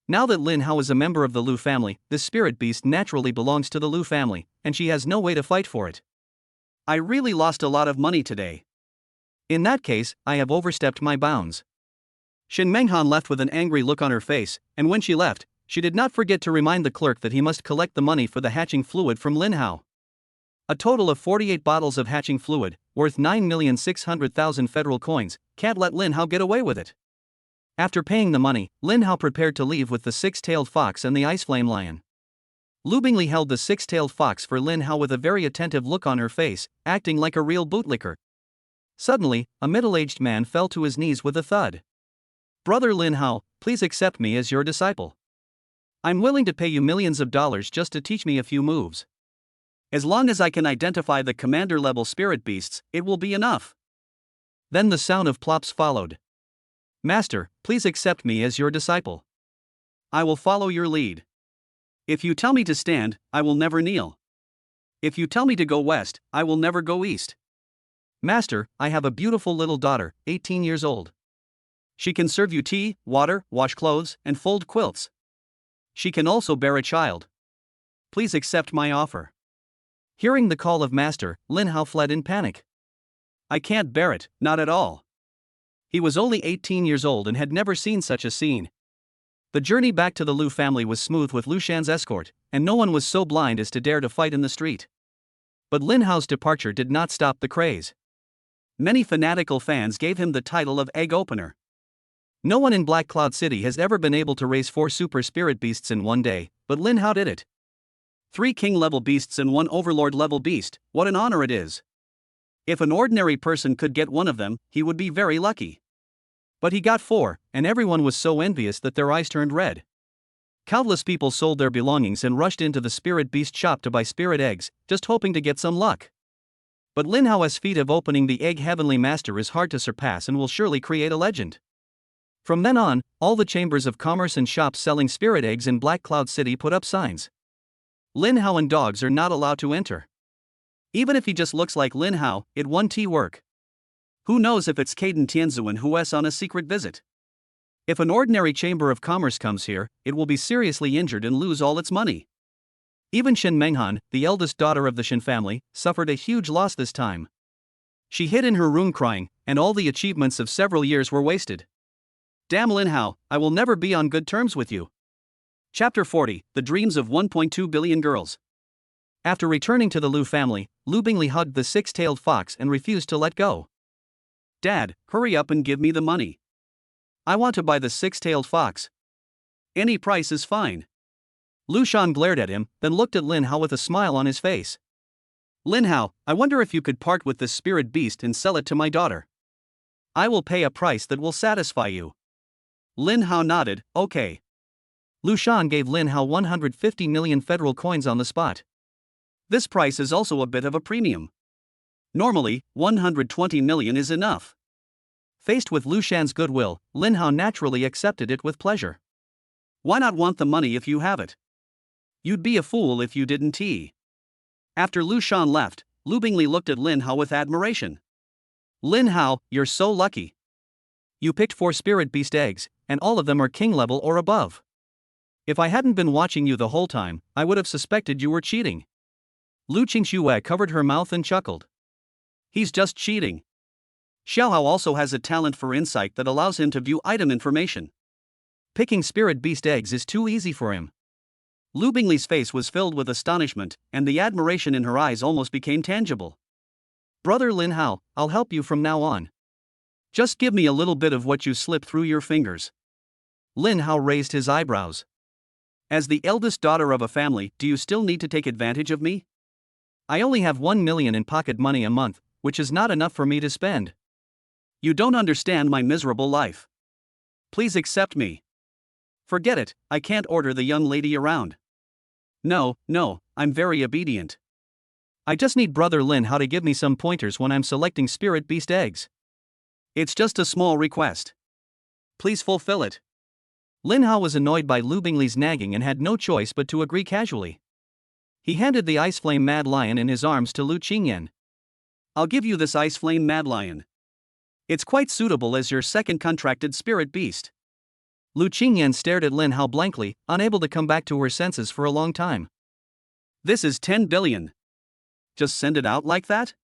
A: Now that Lin Hao is a member of the Lu family, this spirit beast naturally belongs to the Lu family, and she has no way to fight for it. I really lost a lot of money today. In that case, I have overstepped my bounds. Shin Menghan left with an angry look on her face, and when she left, she did not forget to remind the clerk that he must collect the money for the hatching fluid from Lin Hao. A total of 48 bottles of hatching fluid, worth 9,600,000 federal coins, can't let Lin Hao get away with it. After paying the money, Lin Hao prepared to leave with the 6-tailed fox and the ice flame lion. Lu Bingli held the 6-tailed fox for Lin Hao with a very attentive look on her face, acting like a real bootlicker. Suddenly, a middle-aged man fell to his knees with a thud. "Brother Lin Hao, please accept me as your disciple. I'm willing to pay you millions of dollars just to teach me a few moves. As long as I can identify the commander-level spirit beasts, it will be enough." Then the sound of plops followed. "Master, please accept me as your disciple. I will follow your lead. If you tell me to stand, I will never kneel. If you tell me to go west, I will never go east. Master, I have a beautiful little daughter, 18 years old. She can serve you tea, water, wash clothes, and fold quilts. She can also bear a child. Please accept my offer." Hearing the call of Master, Lin Hao fled in panic. "I can't bear it, not at all." He was only 18 years old and had never seen such a scene. The journey back to the Lu family was smooth with Lu Shan's escort, and no one was so blind as to dare to fight in the street. But Lin Hao's departure did not stop the craze. Many fanatical fans gave him the title of Egg Opener. No one in Black Cloud City has ever been able to raise 4 super spirit beasts in one day, but Lin Hao did it. 3 king-level beasts and 1 overlord-level beast, what an honor it is. If an ordinary person could get one of them, he would be very lucky. But he got 4, and everyone was so envious that their eyes turned red. Countless people sold their belongings and rushed into the spirit beast shop to buy spirit eggs, just hoping to get some luck. But Lin Hao's feat of opening the egg Heavenly Master is hard to surpass and will surely create a legend. From then on, all the chambers of commerce and shops selling spirit eggs in Black Cloud City put up signs. Lin Hao and dogs are not allowed to enter. Even if he just looks like Lin Hao, it won't work. Who knows if it's Caden Tianzuan who is on a secret visit? If an ordinary chamber of commerce comes here, it will be seriously injured and lose all its money. Even Shin Menghan, the eldest daughter of the Shin family, suffered a huge loss this time. She hid in her room crying, and all the achievements of several years were wasted. Damn Lin Hao, I will never be on good terms with you. Chapter 40, The Dreams of 1.2 Billion Girls. After returning to the Lu family, Lu Bingli hugged the 6-tailed fox and refused to let go. "Dad, hurry up and give me the money. I want to buy the 6-tailed fox. Any price is fine." Lu Shan glared at him, then looked at Lin Hao with a smile on his face. "Lin Hao, I wonder if you could part with this spirit beast and sell it to my daughter. I will pay a price that will satisfy you." Lin Hao nodded, "Okay." Lu Shan gave Lin Hao 150 million federal coins on the spot. This price is also a bit of a premium. Normally, 120 million is enough. Faced with Lu Shan's goodwill, Lin Hao naturally accepted it with pleasure. Why not want the money if you have it? You'd be a fool if you didn't. After Lu Shan left, Lu Bingli looked at Lin Hao with admiration. "Lin Hao, you're so lucky. You picked 4 spirit beast eggs, and all of them are king level or above. If I hadn't been watching you the whole time, I would have suspected you were cheating." Lu Qingxue covered her mouth and chuckled. "He's just cheating. Xiaohao also has a talent for insight that allows him to view item information. Picking spirit beast eggs is too easy for him." Lu Bingli's face was filled with astonishment, and the admiration in her eyes almost became tangible. "Brother Lin Hao, I'll help you from now on. Just give me a little bit of what you slip through your fingers." Lin Hao raised his eyebrows. "As the eldest daughter of a family, do you still need to take advantage of me? I only have 1 million in pocket money a month, which is not enough for me to spend. You don't understand my miserable life. Please accept me." "Forget it, I can't order the young lady around. No, I'm very obedient. I just need Brother Lin Hao to give me some pointers when I'm selecting spirit beast eggs. It's just a small request. Please fulfill it." Lin Hao was annoyed by Lu Bingli's nagging and had no choice but to agree casually. He handed the ice flame mad lion in his arms to Lu Qingyan. I'll give you this Ice Flame Mad Lion. It's quite suitable as your second contracted spirit beast. Lu Qingyan stared at Lin Hao blankly, unable to come back to her senses for a long time. This is 10 billion. Just send it out like that?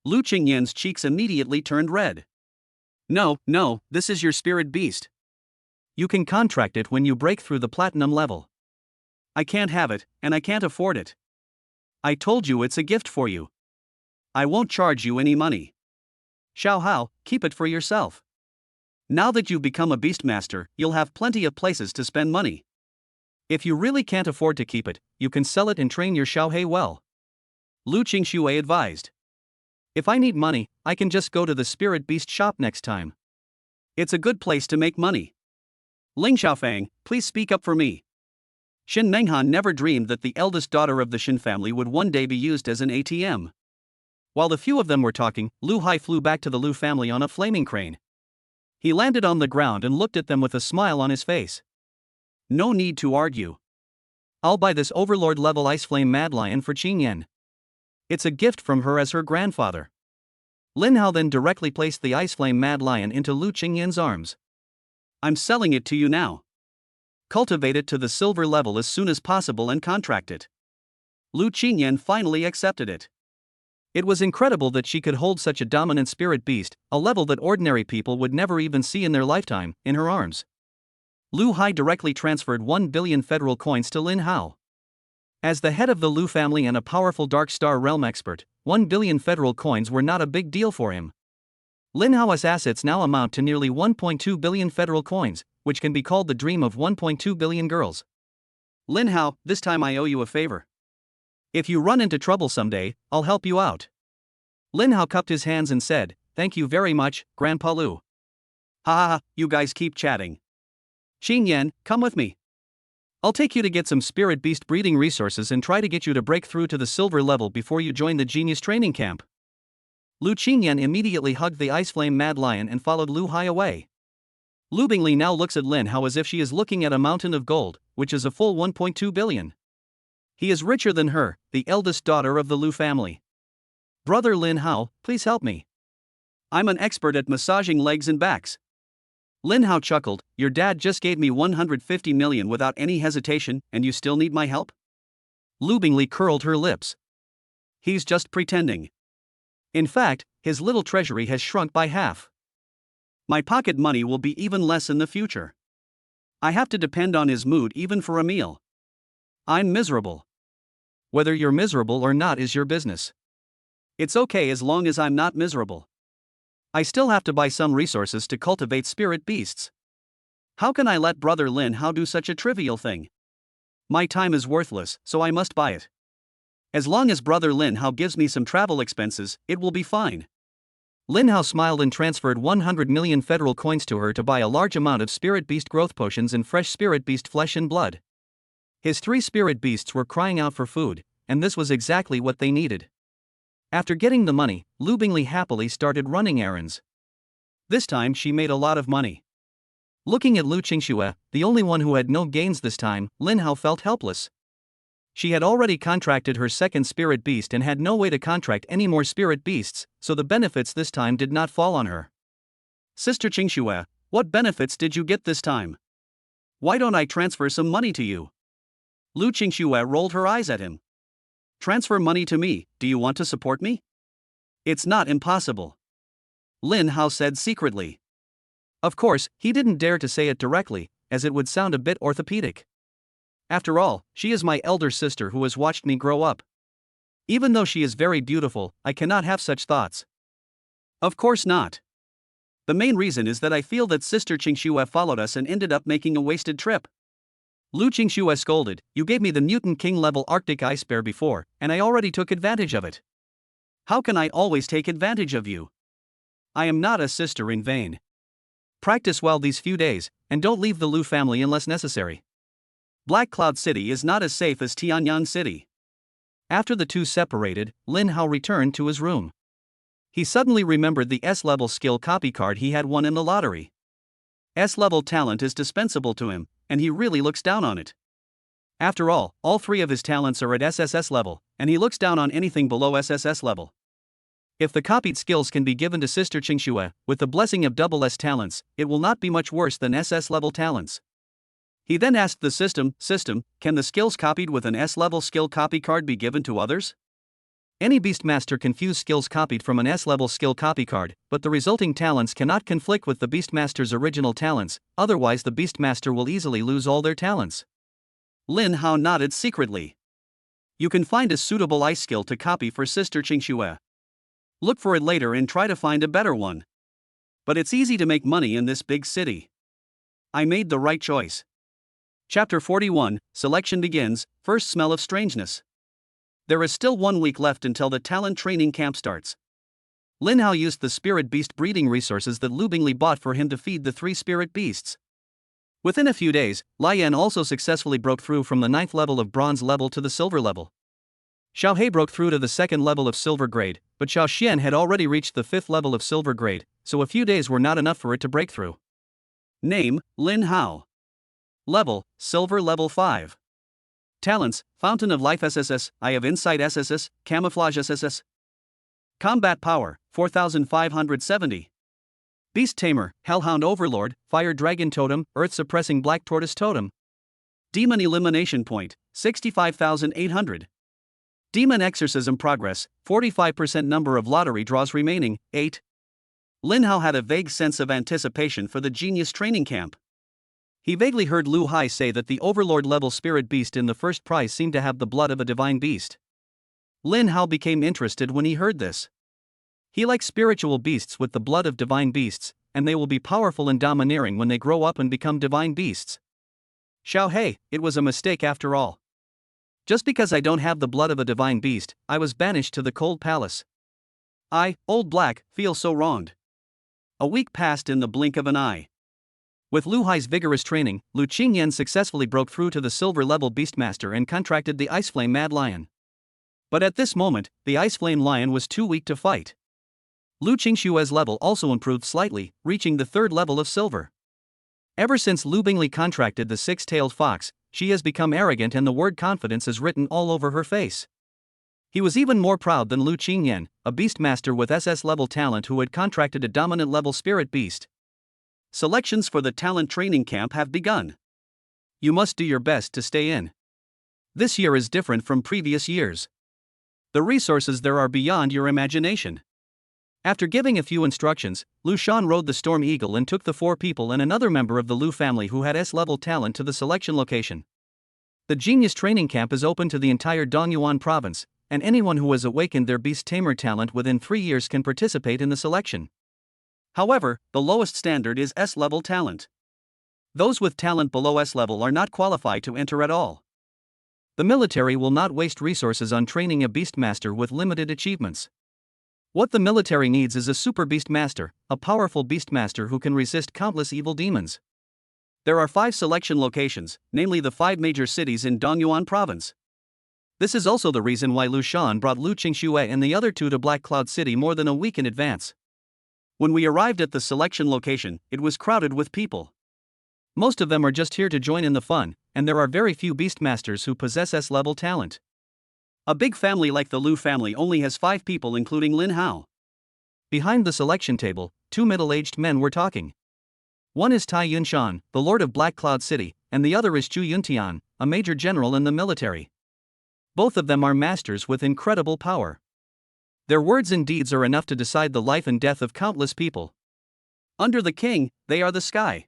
A: Lu Qingyan's cheeks immediately turned red. No, this is your spirit beast. You can contract it when you break through the platinum level. I can't have it, and I can't afford it. I told you it's a gift for you. I won't charge you any money. Xiao Hao, keep it for yourself. Now that you've become a beastmaster, you'll have plenty of places to spend money. If you really can't afford to keep it, you can sell it and train your Xiaohei well. Lu Qingxue advised. If I need money, I can just go to the spirit beast shop next time. It's a good place to make money. Ling Xiaofang, please speak up for me. Xin Menghan never dreamed that the eldest daughter of the Xin family would one day be used as an ATM. While the few of them were talking, Lu Hai flew back to the Lu family on a flaming crane. He landed on the ground and looked at them with a smile on his face. No need to argue. I'll buy this overlord-level Ice Flame Mad Lion for Qingyan. It's a gift from her as her grandfather. Lin Hao then directly placed the Ice Flame Mad Lion into Lu Qingyan's arms. I'm selling it to you now. Cultivate it to the silver level as soon as possible and contract it. Lu Qingyan finally accepted it. It was incredible that she could hold such a dominant spirit beast, a level that ordinary people would never even see in their lifetime, in her arms. Lu Hai directly transferred 1 billion federal coins to Lin Hao. As the head of the Lu family and a powerful Dark Star Realm expert, 1 billion federal coins were not a big deal for him. Lin Hao's assets now amount to nearly 1.2 billion federal coins, which can be called the dream of 1.2 billion girls. Lin Hao, this time I owe you a favor. If you run into trouble someday, I'll help you out. Lin Hao cupped his hands and said, Thank you very much, Grandpa Lu. Ha, you guys keep chatting. Qingyan, come with me. I'll take you to get some spirit beast breeding resources and try to get you to break through to the silver level before you join the genius training camp. Lu Qingyan immediately hugged the Ice Flame Mad Lion and followed Lu Hai away. Lu Bingli now looks at Lin Hao as if she is looking at a mountain of gold, which is a full 1.2 billion. He is richer than her, the eldest daughter of the Lu family. Brother Lin Hao, please help me. I'm an expert at massaging legs and backs. Lin Hao chuckled, Your dad just gave me 150 million without any hesitation, and you still need my help? Lu Bingli curled her lips. He's just pretending. In fact, his little treasury has shrunk by half. My pocket money will be even less in the future. I have to depend on his mood even for a meal. I'm miserable. Whether you're miserable or not is your business. It's okay as long as I'm not miserable. I still have to buy some resources to cultivate spirit beasts. How can I let Brother Lin Hao do such a trivial thing? My time is worthless, so I must buy it. As long as Brother Lin Hao gives me some travel expenses, it will be fine. Lin Hao smiled and transferred 100 million federal coins to her to buy a large amount of spirit beast growth potions and fresh spirit beast flesh and blood. His 3 spirit beasts were crying out for food, and this was exactly what they needed. After getting the money, Lu Bingli happily started running errands. This time she made a lot of money. Looking at Lu Qingxue, the only one who had no gains this time, Lin Hao felt helpless. She had already contracted her second spirit beast and had no way to contract any more spirit beasts, so the benefits this time did not fall on her. Sister Qingxue, what benefits did you get this time? Why don't I transfer some money to you? Lu Qingxue rolled her eyes at him. Transfer money to me, do you want to support me? It's not impossible. Lin Hao said secretly. Of course, he didn't dare to say it directly, as it would sound a bit orthopedic. After all, she is my elder sister who has watched me grow up. Even though she is very beautiful, I cannot have such thoughts. Of course not. The main reason is that I feel that Sister Qingxue followed us and ended up making a wasted trip. Lu Qingxue scolded, You gave me the Mutant King level Arctic Ice Bear before, and I already took advantage of it. How can I always take advantage of you? I am not a sister in vain. Practice well these few days, and don't leave the Lu family unless necessary. Black Cloud City is not as safe as Tianyang City. After the two separated, Lin Hao returned to his room. He suddenly remembered the S-level skill copy card he had won in the lottery. S-level talent is dispensable to him, and he really looks down on it. After all 3 of his talents are at SSS level, and he looks down on anything below SSS level. If the copied skills can be given to Sister Qingxue, with the blessing of double S talents, it will not be much worse than SS level talents. He then asked the system, can the skills copied with an S level skill copy card be given to others? Any Beastmaster can fuse skills copied from an S level skill copy card, but the resulting talents cannot conflict with the Beastmaster's original talents, otherwise the Beastmaster will easily lose all their talents. Lin Hao nodded secretly. You can find a suitable ice skill to copy for Sister Qingxue. Look for it later and try to find a better one. But it's easy to make money in this big city. I made the right choice. Chapter 41, Selection begins, First Smell of Strangeness. There is still 1 week left until the talent training camp starts. Lin Hao used the spirit beast breeding resources that Lu Bingli bought for him to feed the 3 spirit beasts. Within a few days, Lai Yan also successfully broke through from the 9th level of bronze level to the silver level. Xiao He broke through to the 2nd level of silver grade, but Xiao Xian had already reached the 5th level of silver grade, so a few days were not enough for it to break through. Name, Lin Hao. Level, silver level 5. Talents, Fountain of Life SSS, Eye of Insight SSS, Camouflage SSS. Combat Power, 4570. Beast Tamer, Hellhound Overlord, Fire Dragon Totem, Earth Suppressing Black Tortoise Totem. Demon Elimination Point, 65,800. Demon Exorcism Progress, 45% number of lottery draws remaining, 8. Lin Hao had a vague sense of anticipation for the Genius Training Camp. He vaguely heard Lu Hai say that the Overlord level Spirit Beast in the first prize seemed to have the blood of a divine beast. Lin Hao became interested when he heard this. He likes spiritual beasts with the blood of divine beasts, and they will be powerful and domineering when they grow up and become divine beasts. Xiao He, it was a mistake after all. Just because I don't have the blood of a divine beast, I was banished to the cold palace. I, Old Black, feel so wronged. A week passed in the blink of an eye. With Lu Hai's vigorous training, Lu Qingyan successfully broke through to the silver level Beastmaster and contracted the Ice Flame Mad Lion. But at this moment, the Ice Flame Lion was too weak to fight. Lu Qingxue's level also improved slightly, reaching the 3rd level of silver. Ever since Lu Bingli contracted the 6-tailed fox, she has become arrogant and the word confidence is written all over her face. He was even more proud than Lu Qingyan, a Beastmaster with SS level talent who had contracted a dominant level spirit beast. Selections for the talent training camp have begun. You must do your best to stay in. This year is different from previous years. The resources there are beyond your imagination. After giving a few instructions, Lu Shan rode the Storm Eagle and took the 4 people and another member of the Lu family who had S-level talent to the selection location. The Genius Training Camp is open to the entire Dongyuan province, and anyone who has awakened their Beast Tamer talent within 3 years can participate in the selection. However, the lowest standard is S-level talent. Those with talent below S-level are not qualified to enter at all. The military will not waste resources on training a Beastmaster with limited achievements. What the military needs is a super Beastmaster, a powerful Beastmaster who can resist countless evil demons. There are 5 selection locations, namely the 5 major cities in Dongyuan province. This is also the reason why Lu Shan brought Lu Qingxue and the other 2 to Black Cloud City more than a week in advance. When we arrived at the selection location, it was crowded with people. Most of them are just here to join in the fun, and there are very few Beastmasters who possess S-level talent. A big family like the Lu family only has 5 people including Lin Hao. Behind the selection table, 2 middle-aged men were talking. One is Tai Yunshan, the lord of Black Cloud City, and the other is Zhu Yuntian, a major general in the military. Both of them are masters with incredible power. Their words and deeds are enough to decide the life and death of countless people. Under the king, they are the sky.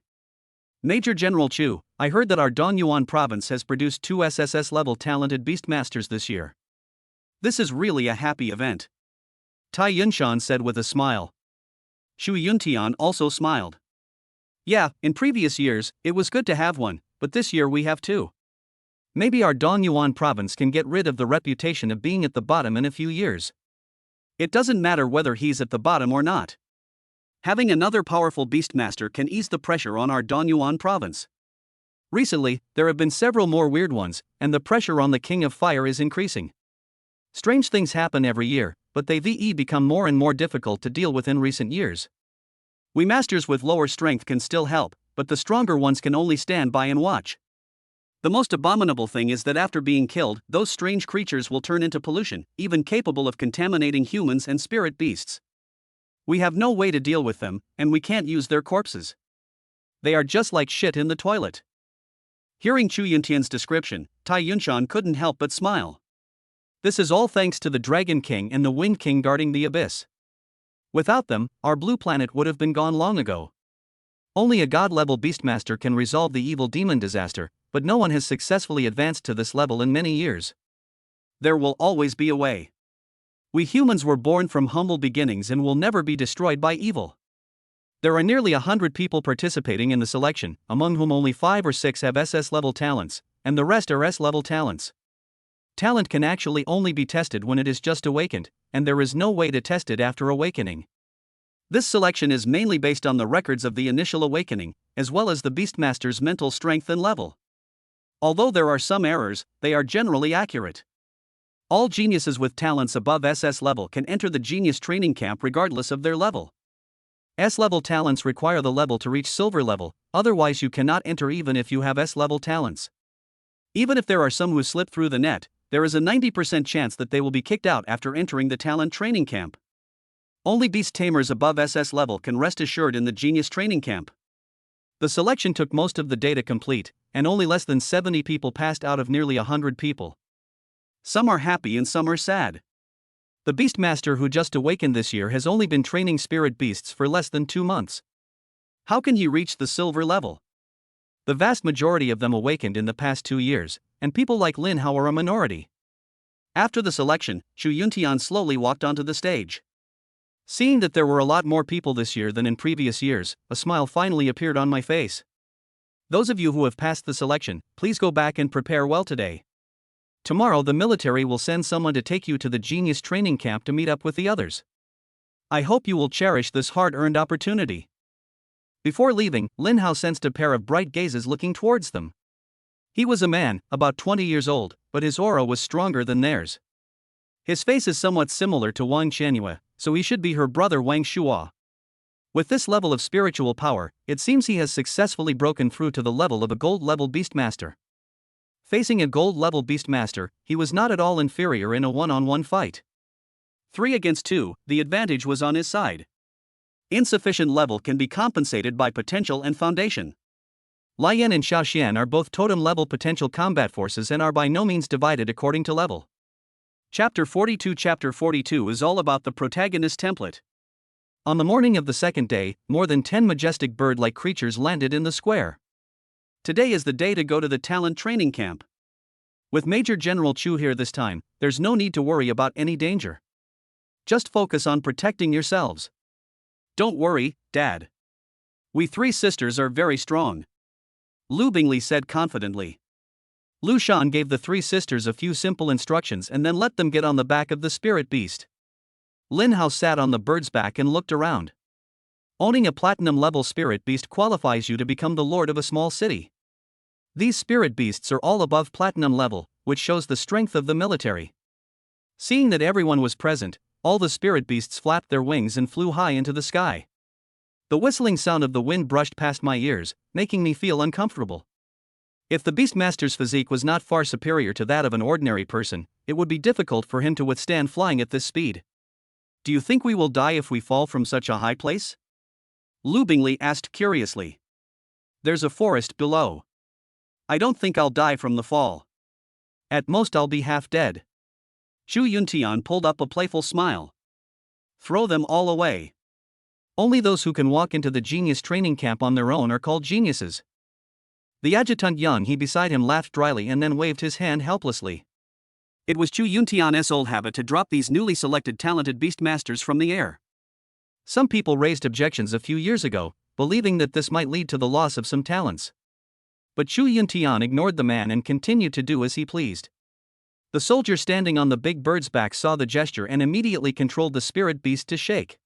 A: Major General Chu, I heard that our Dongyuan province has produced 2 SSS level talented Beastmasters this year. This is really a happy event. Tai Yunshan said with a smile. Zhu Yuntian also smiled. Yeah, in previous years, it was good to have one, but this year we have 2. Maybe our Dongyuan province can get rid of the reputation of being at the bottom in a few years. It doesn't matter whether he's at the bottom or not. Having another powerful Beastmaster can ease the pressure on our Dongyuan province. Recently, there have been several more weird ones, and the pressure on the King of Fire is increasing. Strange things happen every year, but they become more and more difficult to deal with in recent years. We masters with lower strength can still help, but the stronger ones can only stand by and watch. The most abominable thing is that after being killed, those strange creatures will turn into pollution, even capable of contaminating humans and spirit beasts. We have no way to deal with them, and we can't use their corpses. They are just like shit in the toilet. Hearing Chu Yuntian's description, Tai Yunshan couldn't help but smile. This is all thanks to the Dragon King and the Wind King guarding the abyss. Without them, our blue planet would have been gone long ago. Only a god-level beastmaster can resolve the evil demon disaster, but no one has successfully advanced to this level in many years. There will always be a way. We humans were born from humble beginnings and will never be destroyed by evil. There are nearly 100 people participating in the selection, among whom only 5 or 6 have SS-level talents, and the rest are S-level talents. Talent can actually only be tested when it is just awakened, and there is no way to test it after awakening. This selection is mainly based on the records of the initial awakening, as well as the Beastmaster's mental strength and level. Although there are some errors, they are generally accurate. All geniuses with talents above SS level can enter the genius training camp regardless of their level. S-level talents require the level to reach silver level, otherwise you cannot enter even if you have S-level talents. Even if there are some who slip through the net, there is a 90% chance that they will be kicked out after entering the talent training camp. Only beast tamers above SS level can rest assured in the genius training camp. The selection took most of the day to complete, and only less than 70 people passed out of nearly 100 people. Some are happy and some are sad. The Beastmaster who just awakened this year has only been training spirit beasts for less than 2 months. How can he reach the silver level? The vast majority of them awakened in the past 2 years, and people like Lin Hao are a minority. After the selection, Chu Yuntian slowly walked onto the stage. Seeing that there were a lot more people this year than in previous years, a smile finally appeared on my face. Those of you who have passed the selection, please go back and prepare well today. Tomorrow the military will send someone to take you to the genius training camp to meet up with the others. I hope you will cherish this hard-earned opportunity. Before leaving, Lin Hao sensed a pair of bright gazes looking towards them. He was a man, about 20 years old, but his aura was stronger than theirs. His face is somewhat similar to Wang Qianyue, so he should be her brother Wang Shuo. With this level of spiritual power, it seems he has successfully broken through to the level of a gold-level beastmaster. Facing a gold-level beastmaster, he was not at all inferior in a one-on-one fight. 3 against 2, the advantage was on his side. Insufficient level can be compensated by potential and foundation. Lian and Xiaoxian are both totem-level potential combat forces and are by no means divided according to level. Chapter 42 is all about the protagonist template. On the morning of the second day, more than 10 majestic bird-like creatures landed in the square. Today is the day to go to the talent training camp. With Major General Chu here this time, there's no need to worry about any danger. Just focus on protecting yourselves. Don't worry, Dad. We 3 sisters are very strong. Lu Bingli said confidently. Lu Shan gave the 3 sisters a few simple instructions and then let them get on the back of the spirit beast. Lin Hao sat on the bird's back and looked around. Owning a platinum-level spirit beast qualifies you to become the lord of a small city. These spirit beasts are all above platinum level, which shows the strength of the military. Seeing that everyone was present, all the spirit beasts flapped their wings and flew high into the sky. The whistling sound of the wind brushed past my ears, making me feel uncomfortable. If the Beastmaster's physique was not far superior to that of an ordinary person, it would be difficult for him to withstand flying at this speed. Do you think we will die if we fall from such a high place? Lu Bingli asked curiously. There's a forest below. I don't think I'll die from the fall. At most I'll be half dead. Chu Yuntian pulled up a playful smile. Throw them all away. Only those who can walk into the genius training camp on their own are called geniuses. The adjutant Yun He beside him laughed dryly and then waved his hand helplessly. It was Chu Yuntian's old habit to drop these newly selected talented beastmasters from the air. Some people raised objections a few years ago, believing that this might lead to the loss of some talents. But Chu Yuntian ignored the man and continued to do as he pleased. The soldier standing on the big bird's back saw the gesture and immediately controlled the spirit beast to shake.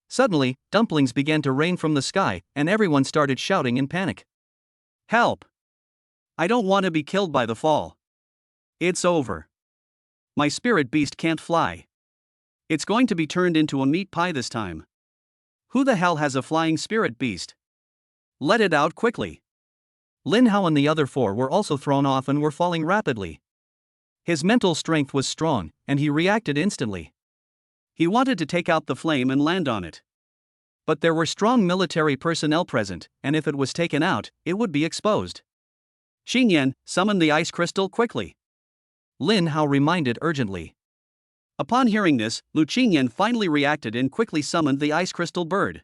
A: Suddenly, dumplings began to rain from the sky, and everyone started shouting in panic. Help! I don't want to be killed by the fall. It's over. My spirit beast can't fly. It's going to be turned into a meat pie this time. Who the hell has a flying spirit beast? Let it out quickly. Lin Hao and the other four were also thrown off and were falling rapidly. His mental strength was strong, and he reacted instantly. He wanted to take out the flame and land on it. But there were strong military personnel present, and if it was taken out, it would be exposed. Xingyan, summon the ice crystal quickly. Lin Hao reminded urgently. Upon hearing this, Lu Qingyan finally reacted and quickly summoned the ice crystal bird.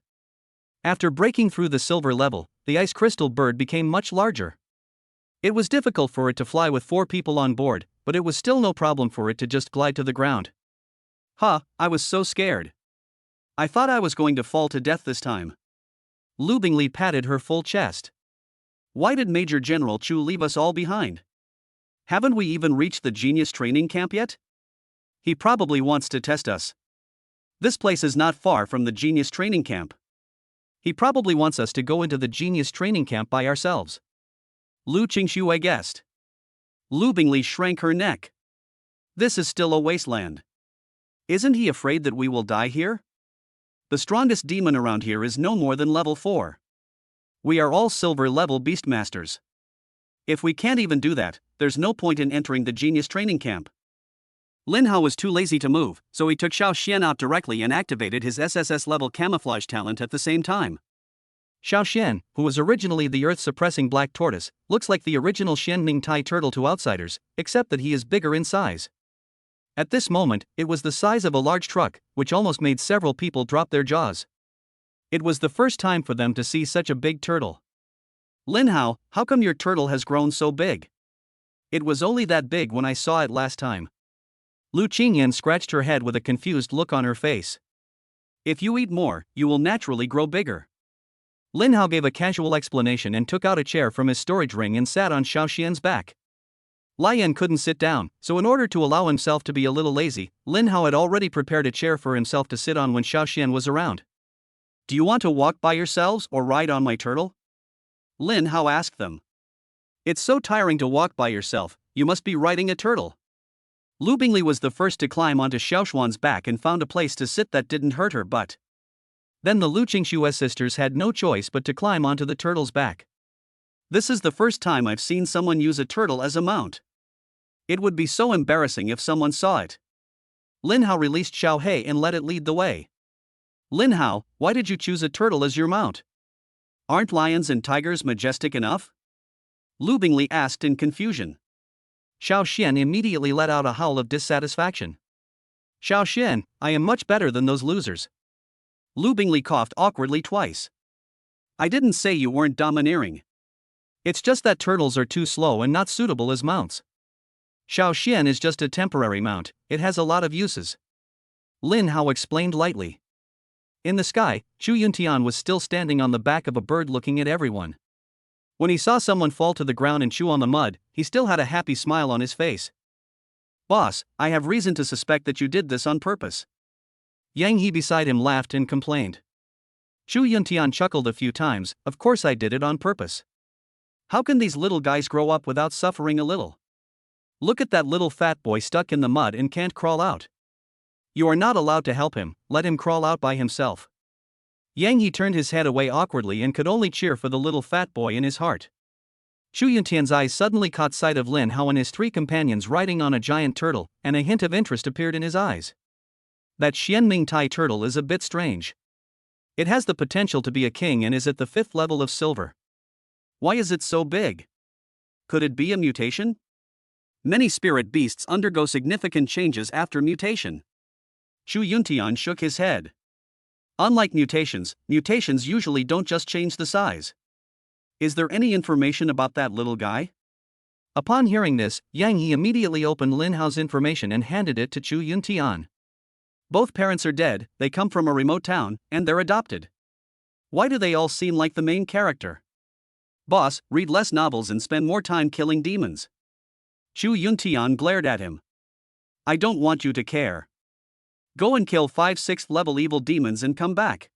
A: After breaking through the silver level, the ice crystal bird became much larger. It was difficult for it to fly with 4 people on board, but it was still no problem for it to just glide to the ground. I was so scared. I thought I was going to fall to death this time. Lu Bingli patted her full chest. Why did Major General Chu leave us all behind? Haven't we even reached the genius training camp yet? He probably wants to test us. This place is not far from the genius training camp. He probably wants us to go into the genius training camp by ourselves. Lu Qingxue guessed. Lu Bingli shrank her neck. This is still a wasteland. Isn't he afraid that we will die here? The strongest demon around here is no more than level 4. We are all silver level beastmasters. If we can't even do that, there's no point in entering the genius training camp. Lin Hao was too lazy to move, so he took Xiao Xian out directly and activated his SSS level camouflage talent at the same time. Xiao Xian, who was originally the earth-suppressing black tortoise, looks like the original Xianming Tai turtle to outsiders, except that he is bigger in size. At this moment, it was the size of a large truck, which almost made several people drop their jaws. It was the first time for them to see such a big turtle. Lin Hao, how come your turtle has grown so big? It was only that big when I saw it last time. Lu Qingyan scratched her head with a confused look on her face. If you eat more, you will naturally grow bigger. Lin Hao gave a casual explanation and took out a chair from his storage ring and sat on Xiao Xian's back. Lian couldn't sit down, so in order to allow himself to be a little lazy, Lin Hao had already prepared a chair for himself to sit on when Xiao Xian was around. Do you want to walk by yourselves or ride on my turtle? Lin Hao asked them. It's so tiring to walk by yourself, you must be riding a turtle. Lu Bingli was the first to climb onto Xiao Xuan's back and found a place to sit that didn't hurt her butt. Then the Lu Qingxue sisters had no choice but to climb onto the turtle's back. This is the first time I've seen someone use a turtle as a mount. It would be so embarrassing if someone saw it. Lin Hao released Xiao He and let it lead the way. Lin Hao, why did you choose a turtle as your mount? Aren't lions and tigers majestic enough? Lu Bingli asked in confusion. Xiao Xian immediately let out a howl of dissatisfaction. Xiao Xian, I am much better than those losers. Lu Bingli coughed awkwardly twice. I didn't say you weren't domineering. It's just that turtles are too slow and not suitable as mounts. Xiao Xian is just a temporary mount, it has a lot of uses. Lin Hao explained lightly. In the sky, Chu Yuntian was still standing on the back of a bird looking at everyone. When he saw someone fall to the ground and chew on the mud, he still had a happy smile on his face. Boss, I have reason to suspect that you did this on purpose. Yang He beside him laughed and complained. Chu Yuntian chuckled a few times, of course I did it on purpose. How can these little guys grow up without suffering a little? Look at that little fat boy stuck in the mud and can't crawl out. You are not allowed to help him, let him crawl out by himself. Yang He turned his head away awkwardly and could only cheer for the little fat boy in his heart. Chu Yuntian's eyes suddenly caught sight of Lin Hao and his 3 companions riding on a giant turtle, and a hint of interest appeared in his eyes. That Xianming Tai turtle is a bit strange. It has the potential to be a king and is at the 5th level of silver. Why is it so big? Could it be a mutation? Many spirit beasts undergo significant changes after mutation. Chu Yuntian shook his head. Unlike mutations usually don't just change the size. Is there any information about that little guy? Upon hearing this, Yang He immediately opened Lin Hao's information and handed it to Chu Yuntian. Both parents are dead, they come from a remote town, and they're adopted. Why do they all seem like the main character? Boss, read less novels and spend more time killing demons. Chu Yuntian glared at him. I don't want you to care. Go and kill 5 6th level evil demons and come back.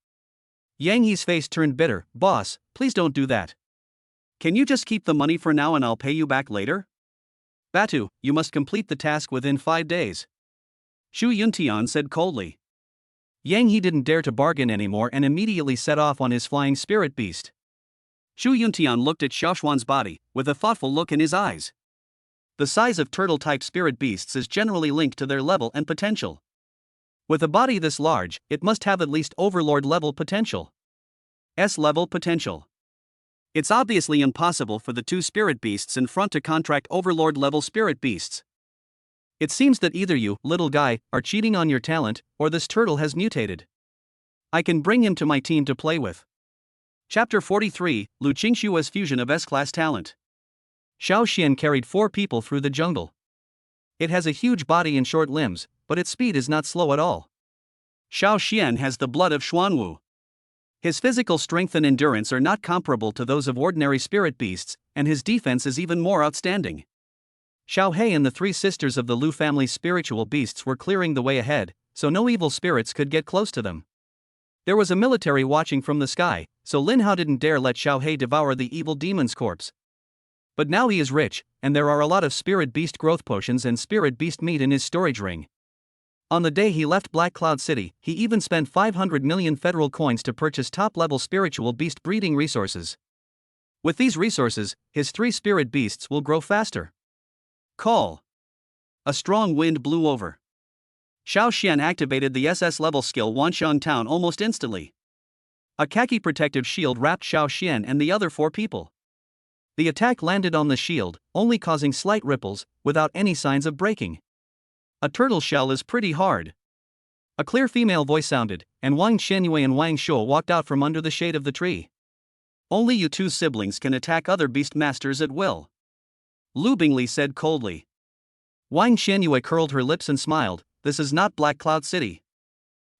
A: Yang He's face turned bitter. Boss, please don't do that. Can you just keep the money for now and I'll pay you back later? Batu, you must complete the task within 5 days. Chu Yuntian said coldly. Yang He didn't dare to bargain anymore and immediately set off on his flying spirit beast. Shu Yuntian looked at Xiaoshuan's body, with a thoughtful look in his eyes. The size of turtle-type spirit beasts is generally linked to their level and potential. With a body this large, it must have at least overlord-level potential. S-level potential. It's obviously impossible for the two spirit beasts in front to contract overlord-level spirit beasts. It seems that either you, little guy, are cheating on your talent, or this turtle has mutated. I can bring him to my team to play with. Chapter 43, Lu Qingshua's fusion of S-class talent. Xiao Xian carried 4 people through the jungle. It has a huge body and short limbs, but its speed is not slow at all. Xiao Xian has the blood of Xuanwu. His physical strength and endurance are not comparable to those of ordinary spirit beasts, and his defense is even more outstanding. Xiao He and the 3 sisters of the Lu family's spiritual beasts were clearing the way ahead, so no evil spirits could get close to them. There was a military watching from the sky, so Lin Hao didn't dare let Xiao He devour the evil demon's corpse. But now he is rich, and there are a lot of spirit beast growth potions and spirit beast meat in his storage ring. On the day he left Black Cloud City, he even spent 500 million federal coins to purchase top-level spiritual beast breeding resources. With these resources, his 3 spirit beasts will grow faster. Call. A strong wind blew over. Xiao Xian activated the SS level skill Wanxiang Town almost instantly. A khaki protective shield wrapped Xiao Xian and the other 4 people. The attack landed on the shield, only causing slight ripples, without any signs of breaking. A turtle shell is pretty hard. A clear female voice sounded, and Wang Xianyue and Wang Shuo walked out from under the shade of the tree. Only you 2 siblings can attack other beast masters at will. Lu Bingli said coldly. Wang Xianyue curled her lips and smiled. This is not Black Cloud City.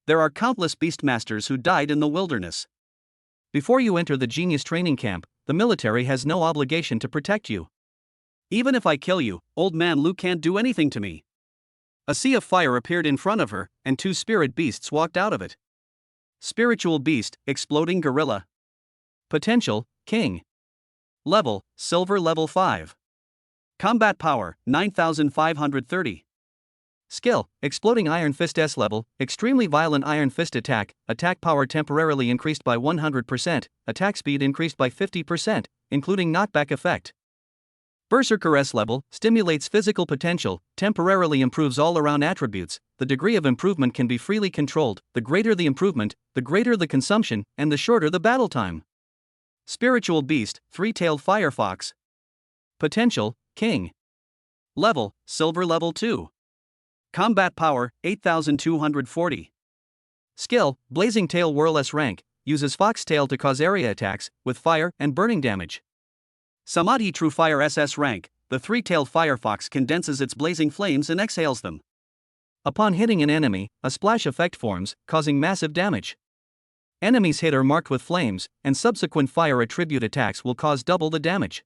A: There are countless beastmasters who died in the wilderness. Before you enter the genius training camp, the military has no obligation to protect you. Even if I kill you, old man Lu can't do anything to me. A sea of fire appeared in front of her, and 2 spirit beasts walked out of it. Spiritual beast, exploding gorilla. Potential, king. Level, silver level 5. Combat power, 9530. Skill, exploding iron fist S level, extremely violent iron fist attack power temporarily increased by 100%, attack speed increased by 50%, including knockback effect. Berserker S level, stimulates physical potential, temporarily improves all-around attributes, the degree of improvement can be freely controlled, the greater the improvement, the greater the consumption, and the shorter the battle time. Spiritual beast, 3-tailed firefox. Potential, king. Level, silver level 2. Combat power, 8240. Skill, blazing tail whirl S rank, uses fox tail to cause area attacks, with fire and burning damage. Samadhi True Fire SS rank, the 3-tailed firefox condenses its blazing flames and exhales them. Upon hitting an enemy, a splash effect forms, causing massive damage. Enemies hit are marked with flames, and subsequent fire attribute attacks will cause double the damage.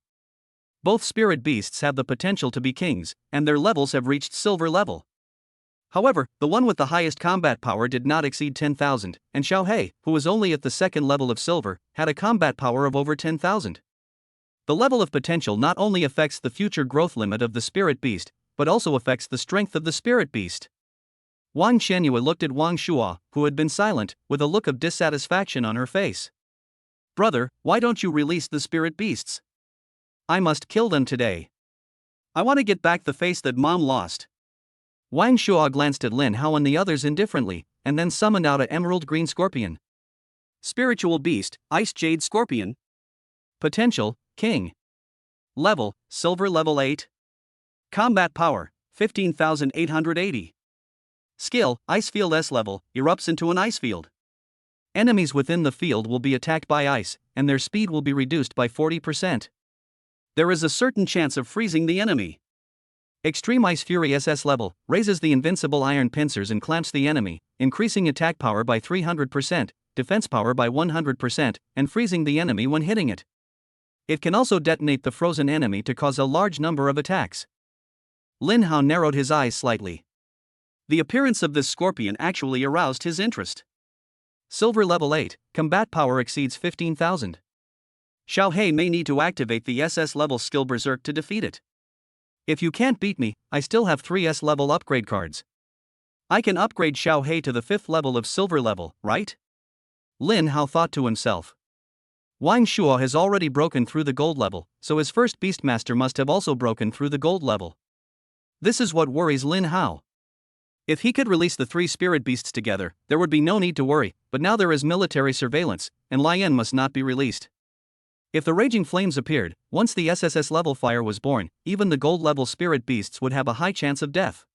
A: Both spirit beasts have the potential to be kings, and their levels have reached silver level. However, the one with the highest combat power did not exceed 10,000, and Xiao He, who was only at the 2nd level of silver, had a combat power of over 10,000. The level of potential not only affects the future growth limit of the spirit beast, but also affects the strength of the spirit beast. Wang Xianyue looked at Wang Shuo, who had been silent, with a look of dissatisfaction on her face. Brother, why don't you release the spirit beasts? I must kill them today. I want to get back the face that Mom lost. Wang Shuo glanced at Lin Hao and the others indifferently, and then summoned out an emerald green scorpion. Spiritual beast, Ice Jade Scorpion. Potential, king. Level, silver level 8. Combat power, 15,880. Skill, Ice Field S level, erupts into an ice field. Enemies within the field will be attacked by ice, and their speed will be reduced by 40%. There is a certain chance of freezing the enemy. Extreme Ice Fury SS level, raises the invincible iron pincers and clamps the enemy, increasing attack power by 300%, defense power by 100%, and freezing the enemy when hitting it. It can also detonate the frozen enemy to cause a large number of attacks. Lin Hao narrowed his eyes slightly. The appearance of this scorpion actually aroused his interest. Silver level 8, combat power exceeds 15,000. Xiao He may need to activate the SS level skill Berserk to defeat it. If you can't beat me, I still have 3 S level upgrade cards. I can upgrade Xiao He to the 5th level of silver level, right? Lin Hao thought to himself. Wang Shuo has already broken through the gold level, so his first Beastmaster must have also broken through the gold level. This is what worries Lin Hao. If he could release the 3 spirit beasts together, there would be no need to worry, but now there is military surveillance, and Lian must not be released. If the raging flames appeared, once the SSS level fire was born, even the gold level spirit beasts would have a high chance of death.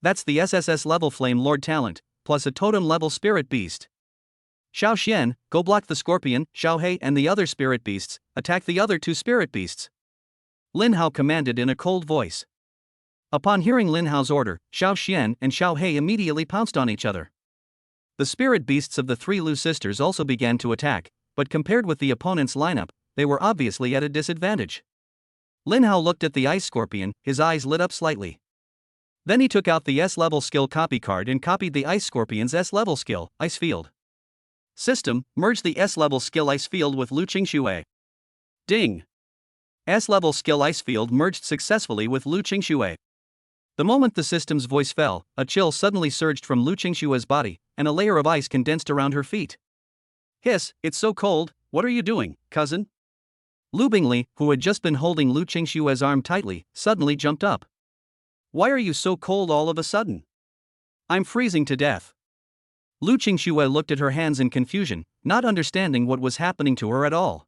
A: That's the SSS level flame lord talent, plus a totem level spirit beast. Xiao Xian, go block the scorpion, Xiao He and the other spirit beasts, attack the other 2 spirit beasts. Lin Hao commanded in a cold voice. Upon hearing Lin Hao's order, Xiao Xian and Xiao He immediately pounced on each other. The spirit beasts of the 3 Lu sisters also began to attack, but compared with the opponent's lineup, they were obviously at a disadvantage. Lin Hao looked at the ice scorpion, his eyes lit up slightly. Then he took out the S-level skill copy card and copied the ice scorpion's S-level skill, Ice Field. System, merge the S-level skill Ice Field with Lu Qingxue. Ding! S-level skill Ice Field merged successfully with Lu Qingxue. The moment the system's voice fell, a chill suddenly surged from Lu Qingxue's body, and a layer of ice condensed around her feet. Hiss, it's so cold, what are you doing, cousin? Lu Bingli, who had just been holding Lu Qingxue's arm tightly, suddenly jumped up. Why are you so cold all of a sudden? I'm freezing to death. Lu Qingxue looked at her hands in confusion, not understanding what was happening to her at all.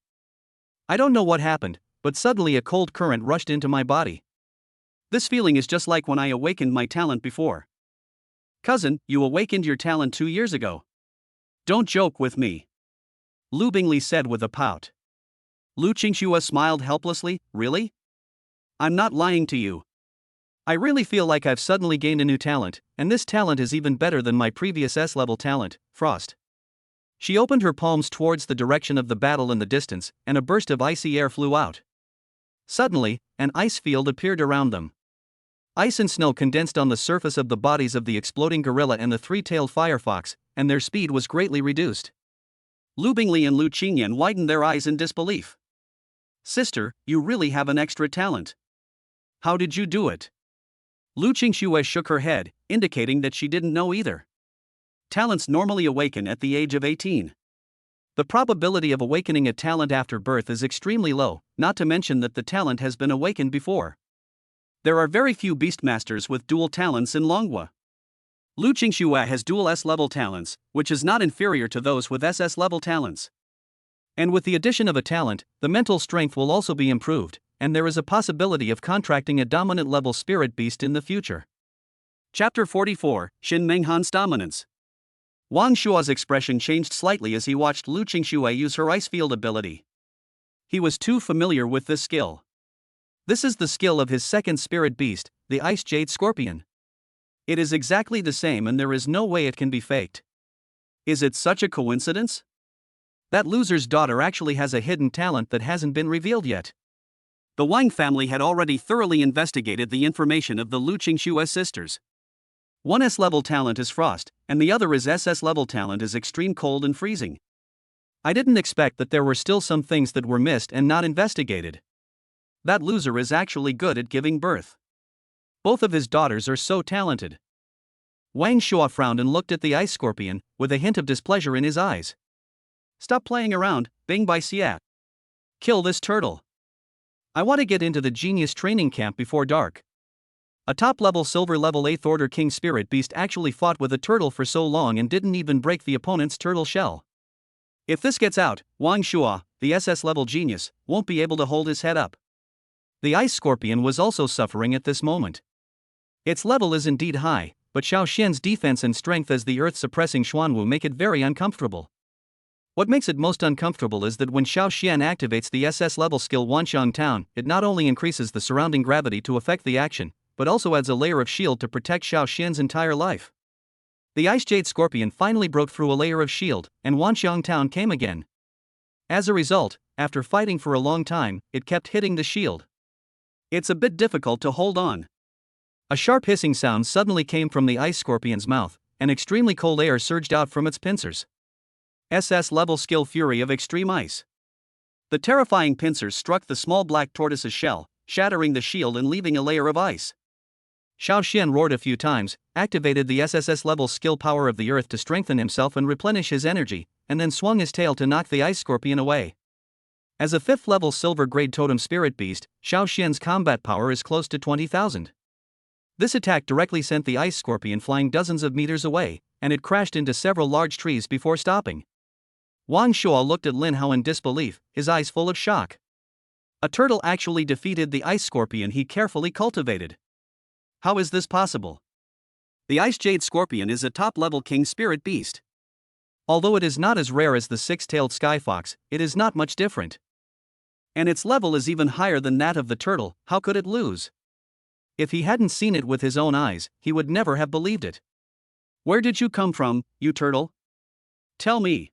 A: I don't know what happened, but suddenly a cold current rushed into my body. This feeling is just like when I awakened my talent before. Cousin, you awakened your talent 2 years ago. Don't joke with me. Lu Bingli said with a pout. Lu Qingxue smiled helplessly, really? I'm not lying to you. I really feel like I've suddenly gained a new talent, and this talent is even better than my previous S-level talent, Frost. She opened her palms towards the direction of the battle in the distance, and a burst of icy air flew out. Suddenly, an ice field appeared around them. Ice and snow condensed on the surface of the bodies of the exploding gorilla and the 3-tailed firefox, and their speed was greatly reduced. Lu Bingli and Lu Qingyan widened their eyes in disbelief. Sister, you really have an extra talent. How did you do it? Lu Qingxue shook her head, indicating that she didn't know either. Talents normally awaken at the age of 18. The probability of awakening a talent after birth is extremely low, not to mention that the talent has been awakened before. There are very few Beastmasters with dual talents in Longhua. Lu Qingxue has dual S-level talents, which is not inferior to those with SS-level talents. And with the addition of a talent, the mental strength will also be improved, and there is a possibility of contracting a dominant level spirit beast in the future. Chapter 44, Xin Menghan's Dominance. Wang Shuo's expression changed slightly as he watched Lu Qingxue use her ice field ability. He was too familiar with this skill. This is the skill of his second spirit beast, the Ice Jade Scorpion. It is exactly the same and there is no way it can be faked. Is it such a coincidence? That loser's daughter actually has a hidden talent that hasn't been revealed yet. The Wang family had already thoroughly investigated the information of the Lu Qingxue sisters. One S-level talent is Frost, and the other is SS-level talent is Extreme Cold and Freezing. I didn't expect that there were still some things that were missed and not investigated. That loser is actually good at giving birth. Both of his daughters are so talented. Wang Shuo frowned and looked at the ice scorpion, with a hint of displeasure in his eyes. Stop playing around, Bing Bai Xia. Kill this turtle. I want to get into the genius training camp before dark. A top-level silver level 8th order king spirit beast actually fought with a turtle for so long and didn't even break the opponent's turtle shell. If this gets out, Wang Shuo, the SS level genius, won't be able to hold his head up. The ice scorpion was also suffering at this moment. Its level is indeed high, but Xiao Xian's defense and strength as the earth-suppressing Xuanwu make it very uncomfortable. What makes it most uncomfortable is that when Xiao Xian activates the SS level skill Wanxiang Town, it not only increases the surrounding gravity to affect the action, but also adds a layer of shield to protect Xiao Xian's entire life. The Ice Jade Scorpion finally broke through a layer of shield, and Wanxiang Town came again. As a result, after fighting for a long time, it kept hitting the shield. It's a bit difficult to hold on. A sharp hissing sound suddenly came from the Ice Scorpion's mouth, and extremely cold air surged out from its pincers. SS level skill Fury of Extreme Ice. The terrifying pincers struck the small black tortoise's shell, shattering the shield and leaving a layer of ice. Xiao Xian roared a few times, activated the SSS level skill Power of the Earth to strengthen himself and replenish his energy, and then swung his tail to knock the ice scorpion away. As a 5th level silver grade totem spirit beast, Xiao Xian's combat power is close to 20,000. This attack directly sent the ice scorpion flying dozens of meters away, and it crashed into several large trees before stopping. Wang Shuo looked at Lin Hao in disbelief, his eyes full of shock. A turtle actually defeated the ice scorpion he carefully cultivated. How is this possible? The ice jade scorpion is a top-level king spirit beast. Although it is not as rare as the six-tailed sky fox, it is not much different. And its level is even higher than that of the turtle. How could it lose? If he hadn't seen it with his own eyes, he would never have believed it. Where did you come from, you turtle? Tell me.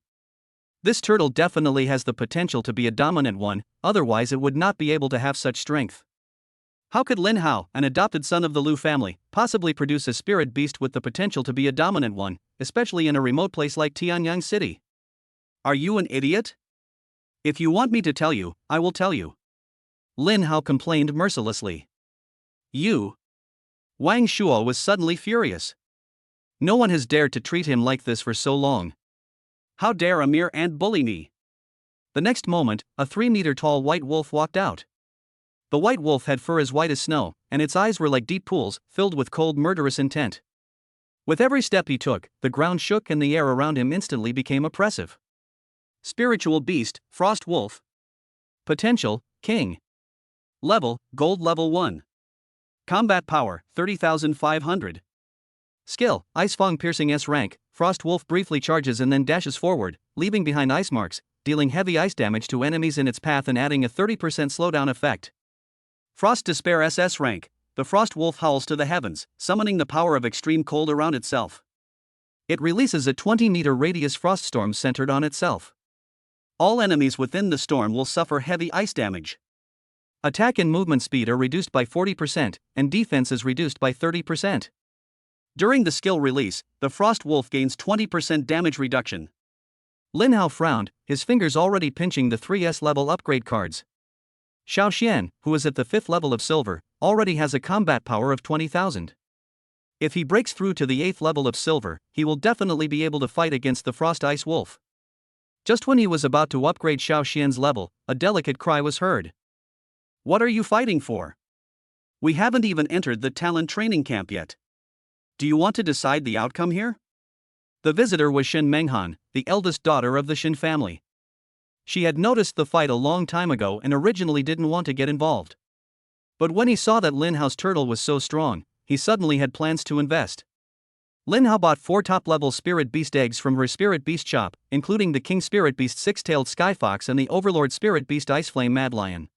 A: This turtle definitely has the potential to be a dominant one, otherwise it would not be able to have such strength. How could Lin Hao, an adopted son of the Lu family, possibly produce a spirit beast with the potential to be a dominant one, especially in a remote place like Tianyang City? Are you an idiot? If you want me to tell you, I will tell you. Lin Hao complained mercilessly. You? Wang Shuo was suddenly furious. No one has dared to treat him like this for so long. How dare a mere ant bully me? The next moment, a 3-meter-tall white wolf walked out. The white wolf had fur as white as snow, and its eyes were like deep pools, filled with cold, murderous intent. With every step he took, the ground shook and the air around him instantly became oppressive. Spiritual beast, Frost Wolf. Potential, King. Level, Gold level 1. Combat power, 30,500. Skill, Ice Fang piercing S rank. Frost Wolf briefly charges and then dashes forward, leaving behind ice marks, dealing heavy ice damage to enemies in its path and adding a 30% slowdown effect. Frost Despair SS rank. The Frost Wolf howls to the heavens, summoning the power of extreme cold around itself. It releases a 20-meter radius frost storm centered on itself. All enemies within the storm will suffer heavy ice damage. Attack and movement speed are reduced by 40%, and defense is reduced by 30%. During the skill release, the Frost Wolf gains 20% damage reduction. Lin Hao frowned, his fingers already pinching the 3S level upgrade cards. Xiao Xian, who is at the 5th level of silver, already has a combat power of 20,000. If he breaks through to the 8th level of silver, he will definitely be able to fight against the Frost Ice Wolf. Just when he was about to upgrade Xiao Xian's level, a delicate cry was heard. What are you fighting for? We haven't even entered the talent training camp yet. Do you want to decide the outcome here? The visitor was Shen Menghan, the eldest daughter of the Shen family. She had noticed the fight a long time ago and originally didn't want to get involved. But when he saw that Lin Hao's turtle was so strong, he suddenly had plans to invest. Lin Hao bought 4 top-level Spirit Beast eggs from her Spirit Beast shop, including the King Spirit Beast Six-Tailed Sky Fox and the Overlord Spirit Beast Ice Flame Mad Lion.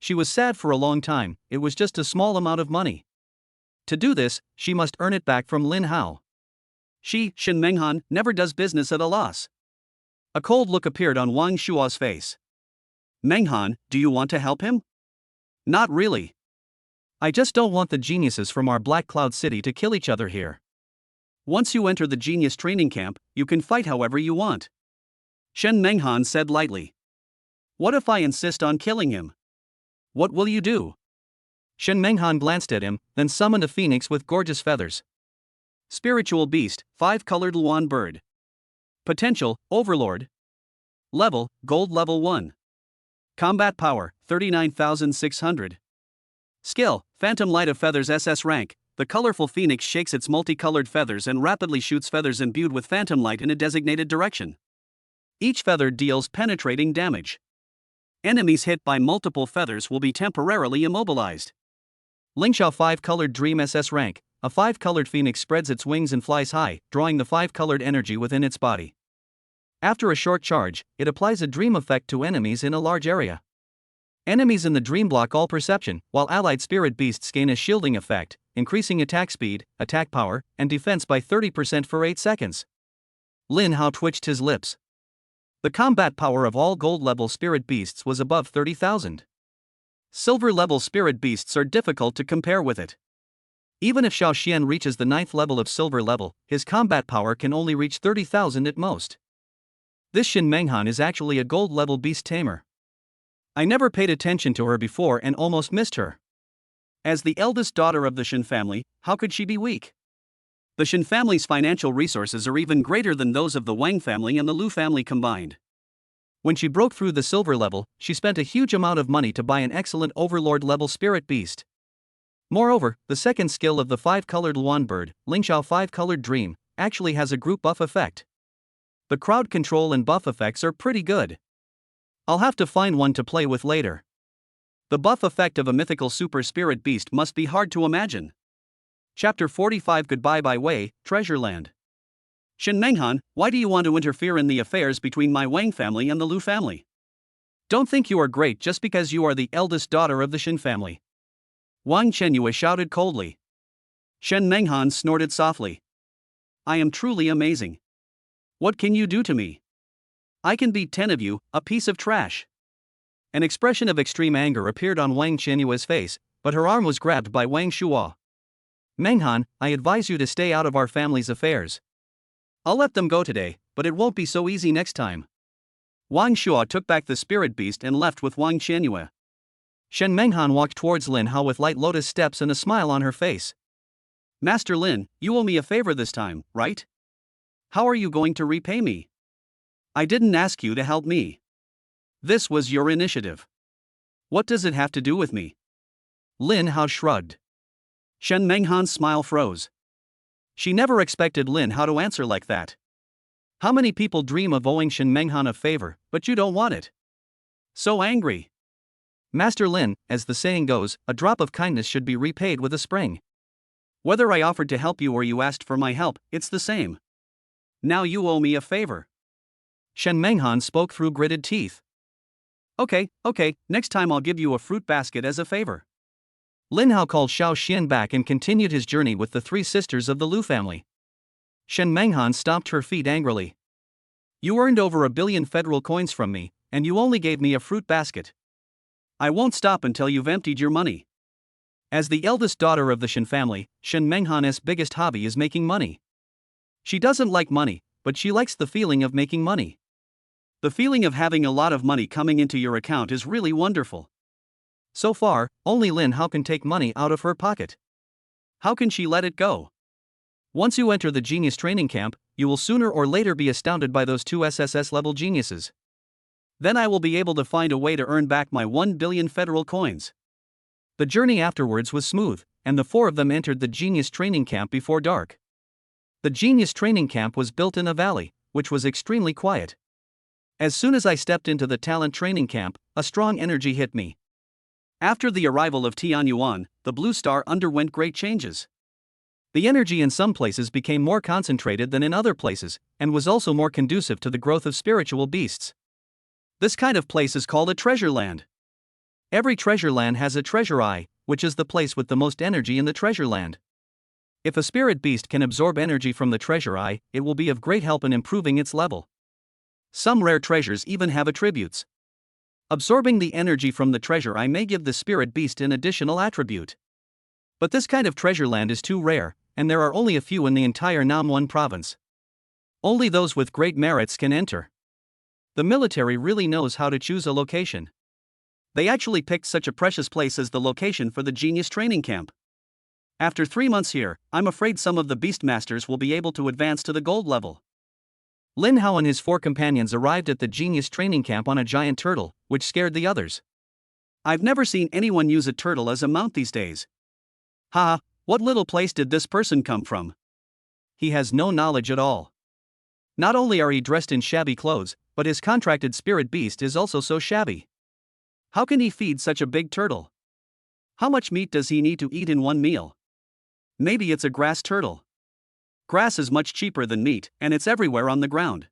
A: She was sad for a long time, it was just a small amount of money. To do this, she must earn it back from Lin Hao. She, Shen Menghan, never does business at a loss. A cold look appeared on Wang Shuo's face. Menghan, do you want to help him? Not really. I just don't want the geniuses from our Black Cloud City to kill each other here. Once you enter the genius training camp, you can fight however you want. Shen Menghan said lightly. What if I insist on killing him? What will you do? Shen Menghan glanced at him, then summoned a phoenix with gorgeous feathers. Spiritual beast, 5-colored Luan bird. Potential, Overlord. Level, Gold level 1. Combat power, 39,600. Skill, Phantom Light of Feathers SS rank. The colorful phoenix shakes its multicolored feathers and rapidly shoots feathers imbued with phantom light in a designated direction. Each feather deals penetrating damage. Enemies hit by multiple feathers will be temporarily immobilized. Lingxiao 5-colored Dream SS rank. A 5-colored phoenix spreads its wings and flies high, drawing the 5-colored energy within its body. After a short charge, it applies a dream effect to enemies in a large area. Enemies in the dream block all perception, while allied spirit beasts gain a shielding effect, increasing attack speed, attack power, and defense by 30% for 8 seconds. Lin Hao twitched his lips. The combat power of all gold-level spirit beasts was above 30,000. Silver-level spirit beasts are difficult to compare with it. Even if Xiao Xian reaches the 9th level of silver level, his combat power can only reach 30,000 at most. This Shen Menghan is actually a gold-level beast tamer. I never paid attention to her before and almost missed her. As the eldest daughter of the Shen family, how could she be weak? The Shen family's financial resources are even greater than those of the Wang family and the Lu family combined. When she broke through the silver level, she spent a huge amount of money to buy an excellent overlord-level spirit beast. Moreover, the second skill of the 5-colored Luan bird, Lingxiao 5-colored dream, actually has a group buff effect. The crowd control and buff effects are pretty good. I'll have to find one to play with later. The buff effect of a mythical super spirit beast must be hard to imagine. Chapter 45 Goodbye by Way, Treasureland. Shen Menghan, why do you want to interfere in the affairs between my Wang family and the Lu family? Don't think you are great just because you are the eldest daughter of the Shen family. Wang Chenyue shouted coldly. Shen Menghan snorted softly. I am truly amazing. What can you do to me? I can beat 10 of you, a piece of trash. An expression of extreme anger appeared on Wang Chenyue's face, but her arm was grabbed by Wang Shuo. Menghan, I advise you to stay out of our family's affairs. I'll let them go today, but it won't be so easy next time. Wang Shuo took back the spirit beast and left with Wang Chenyue. Shen Menghan walked towards Lin Hao with light lotus steps and a smile on her face. Master Lin, you owe me a favor this time, right? How are you going to repay me? I didn't ask you to help me. This was your initiative. What does it have to do with me? Lin Hao shrugged. Shen Menghan's smile froze. She never expected Lin Hao to answer like that. How many people dream of owing Shen Menghan a favor, but you don't want it? So angry. Master Lin, as the saying goes, a drop of kindness should be repaid with a spring. Whether I offered to help you or you asked for my help, it's the same. Now you owe me a favor. Shen Menghan spoke through gritted teeth. Okay, next time I'll give you a fruit basket as a favor. Lin Hao called Xiao Xian back and continued his journey with the 3 sisters of the Lu family. Shen Menghan stomped her feet angrily. You earned over 1 billion federal coins from me, and you only gave me a fruit basket. I won't stop until you've emptied your money. As the eldest daughter of the Shen family, Shen Menghan's biggest hobby is making money. She doesn't like money, but she likes the feeling of making money. The feeling of having a lot of money coming into your account is really wonderful. So far, only Lin Hao can take money out of her pocket. How can she let it go? Once you enter the genius training camp, you will sooner or later be astounded by those 2 SSS level geniuses. Then I will be able to find a way to earn back my 1 billion federal coins. The journey afterwards was smooth, and the 4 of them entered the genius training camp before dark. The genius training camp was built in a valley, which was extremely quiet. As soon as I stepped into the talent training camp, a strong energy hit me. After the arrival of Tianyuan, the Blue Star underwent great changes. The energy in some places became more concentrated than in other places, and was also more conducive to the growth of spiritual beasts. This kind of place is called a treasure land. Every treasure land has a treasure eye, which is the place with the most energy in the treasure land. If a spirit beast can absorb energy from the treasure eye, it will be of great help in improving its level. Some rare treasures even have attributes. Absorbing the energy from the treasure eye may give the spirit beast an additional attribute. But this kind of treasure land is too rare, and there are only a few in the entire Namwan province. Only those with great merits can enter. The military really knows how to choose a location. They actually picked such a precious place as the location for the genius training camp. After 3 months here, I'm afraid some of the beast masters will be able to advance to the gold level. Lin Hao and his 4 companions arrived at the genius training camp on a giant turtle, which scared the others. I've never seen anyone use a turtle as a mount these days. Haha, what little place did this person come from? He has no knowledge at all. Not only are he dressed in shabby clothes, but his contracted spirit beast is also so shabby. How can he feed such a big turtle? How much meat does he need to eat in one meal? Maybe it's a grass turtle. Grass is much cheaper than meat, and it's everywhere on the ground.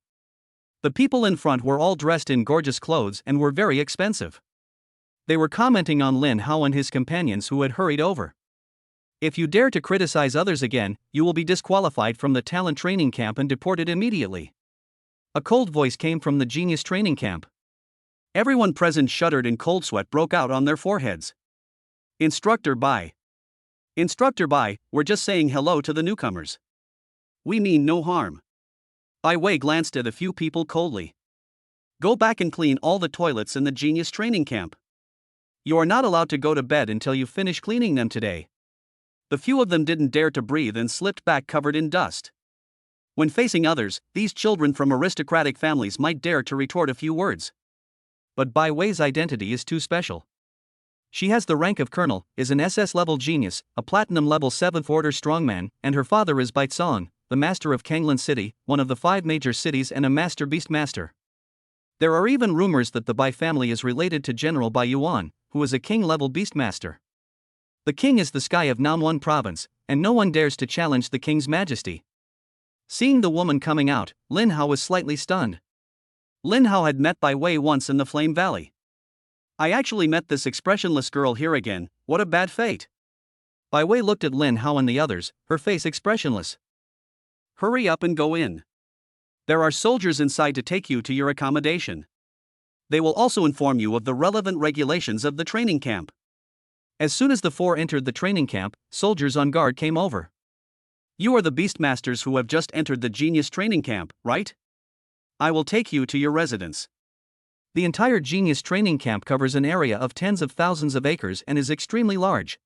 A: The people in front were all dressed in gorgeous clothes and were very expensive. They were commenting on Lin Hao and his companions who had hurried over. If you dare to criticize others again, you will be disqualified from the talent training camp and deported immediately. A cold voice came from the genius training camp. Everyone present shuddered and cold sweat broke out on their foreheads. Instructor Bai. Instructor Bai, we're just saying hello to the newcomers. We mean no harm. Bai Wei glanced at a few people coldly. Go back and clean all the toilets in the genius training camp. You are not allowed to go to bed until you finish cleaning them today. The few of them didn't dare to breathe and slipped back covered in dust. When facing others, these children from aristocratic families might dare to retort a few words. but Bai Wei's identity is too special. She has the rank of colonel, is an SS level genius, a platinum level 7th order strongman, and her father is Bai Tsong, the master of Kanglan City, one of the 5 major cities, and a master beastmaster. There are even rumors that the Bai family is related to General Bai Yuan, who is a king level beastmaster. The king is the sky of Namwan province, and no one dares to challenge the king's majesty. Seeing the woman coming out, Lin Hao was slightly stunned. Lin Hao had met Bai Wei once in the Flame Valley. I actually met this expressionless girl here again, what a bad fate. Bai Wei looked at Lin Hao and the others, her face expressionless. Hurry up and go in. There are soldiers inside to take you to your accommodation. They will also inform you of the relevant regulations of the training camp. As soon as the 4 entered the training camp, soldiers on guard came over. You are the beastmasters who have just entered the genius training camp, right? I will take you to your residence. The entire genius training camp covers an area of tens of thousands of acres and is extremely large.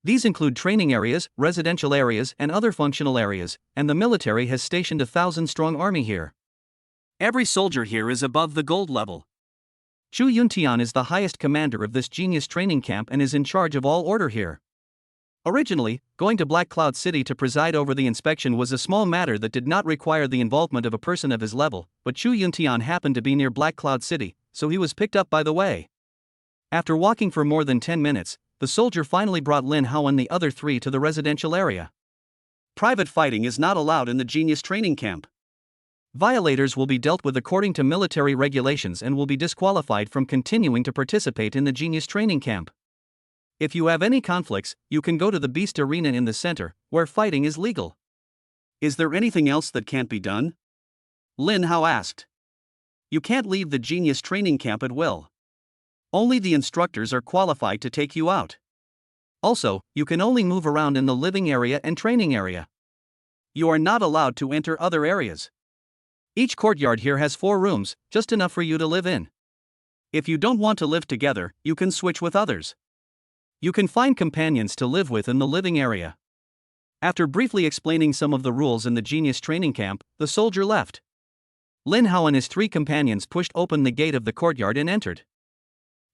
A: These include training areas, residential areas, and other functional areas, and the military has stationed a 1,000-strong army here. Every soldier here is above the gold level. Chu Yuntian is the highest commander of this genius training camp and is in charge of all order here. Originally, going to Black Cloud City to preside over the inspection was a small matter that did not require the involvement of a person of his level, but Chu Yuntian happened to be near Black Cloud City, so he was picked up by the way. After walking for more than 10 minutes, the soldier finally brought Lin Hao and the other 3 to the residential area. Private fighting is not allowed in the genius training camp. Violators will be dealt with according to military regulations and will be disqualified from continuing to participate in the genius training camp. If you have any conflicts, you can go to the Beast Arena in the center, where fighting is legal. Is there anything else that can't be done? Lin Hao asked. You can't leave the genius training camp at will. Only the instructors are qualified to take you out. Also, you can only move around in the living area and training area. You are not allowed to enter other areas. Each courtyard here has 4 rooms, just enough for you to live in. If you don't want to live together, you can switch with others. You can find companions to live with in the living area. After briefly explaining some of the rules in the genius training camp, the soldier left. Lin Hao and his 3 companions pushed open the gate of the courtyard and entered.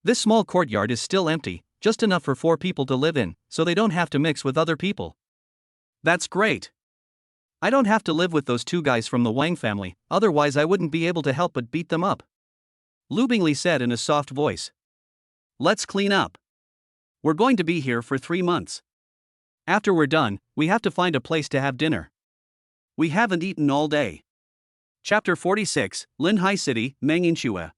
A: This small courtyard is still empty, just enough for 4 people to live in, so they don't have to mix with other people. That's great. I don't have to live with those 2 guys from the Wang family, otherwise I wouldn't be able to help but beat them up. Lu Bingli said in a soft voice. Let's clean up. We're going to be here for 3 months. After we're done, we have to find a place to have dinner. We haven't eaten all day. Chapter 46, Linhai City, Menginshua.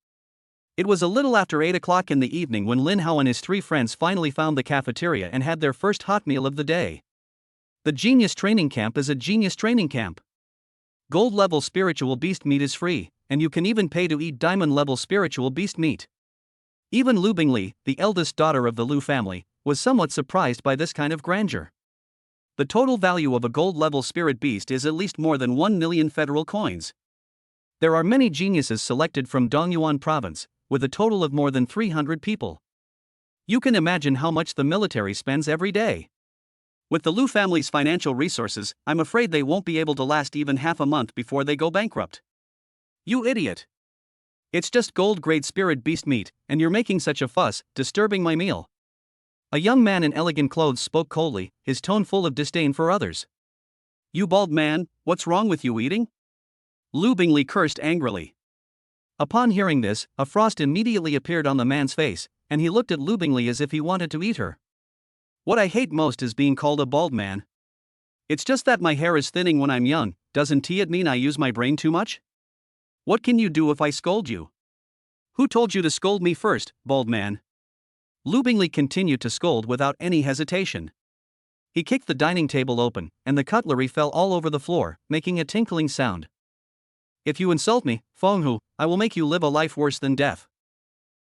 A: It was a little after 8 o'clock in the evening when Lin Hao and his 3 friends finally found the cafeteria and had their first hot meal of the day. The Genius Training Camp is a genius training camp. Gold level spiritual beast meat is free, and you can even pay to eat diamond level spiritual beast meat. Even Lu Bingli, the eldest daughter of the Lu family, was somewhat surprised by this kind of grandeur. The total value of a gold level spirit beast is at least more than 1 million federal coins. There are many geniuses selected from Dongyuan province, with a total of more than 300 people. You can imagine how much the military spends every day. With the Lu family's financial resources, I'm afraid they won't be able to last even half a month before they go bankrupt. You idiot! It's just gold-grade spirit beast meat, and you're making such a fuss, disturbing my meal. A young man in elegant clothes spoke coldly, his tone full of disdain for others. You bald man, what's wrong with you eating? Lu Bingli cursed angrily. Upon hearing this, a frost immediately appeared on the man's face, and he looked at Lu Bingli as if he wanted to eat her. What I hate most is being called a bald man. It's just that my hair is thinning when I'm young, doesn't it mean I use my brain too much? What can you do if I scold you? Who told you to scold me first, bald man? Lu Bingli continued to scold without any hesitation. He kicked the dining table open, and the cutlery fell all over the floor, making a tinkling sound. If you insult me, Fenghu, I will make you live a life worse than death.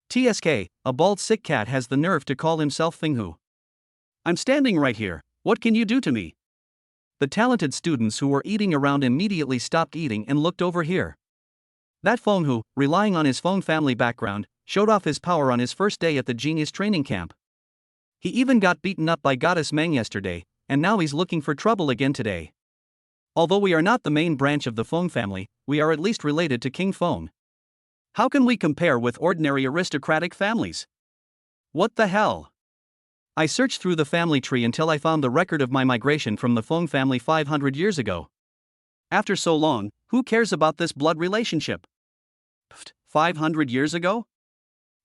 A: TSK, a bald sick cat has the nerve to call himself Fenghu. I'm standing right here, what can you do to me? The talented students who were eating around immediately stopped eating and looked over here. That Fenghu, relying on his Feng family background, showed off his power on his first day at the genius training camp. He even got beaten up by Goddess Meng yesterday, and now he's looking for trouble again today. Although we are not the main branch of the Feng family, we are at least related to King Feng. How can we compare with ordinary aristocratic families? What the hell? I searched through the family tree until I found the record of my migration from the Feng family 500 years ago. After so long, who cares about this blood relationship? 500 years ago?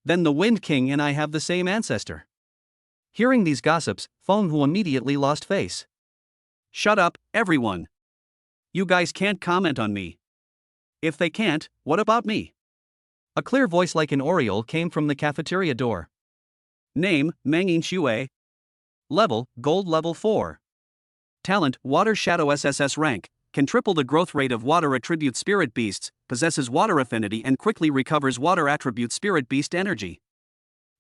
A: Then the Wind King and I have the same ancestor. Hearing these gossips, Feng Hu immediately lost face. Shut up, everyone. You guys can't comment on me. If they can't, what about me? A clear voice like an oriole came from the cafeteria door. Name, Meng Yinxue. Level, Gold Level 4. Talent, Water Shadow SSS rank, can triple the growth rate of water attribute spirit beasts, possesses water affinity and quickly recovers water attribute spirit beast energy.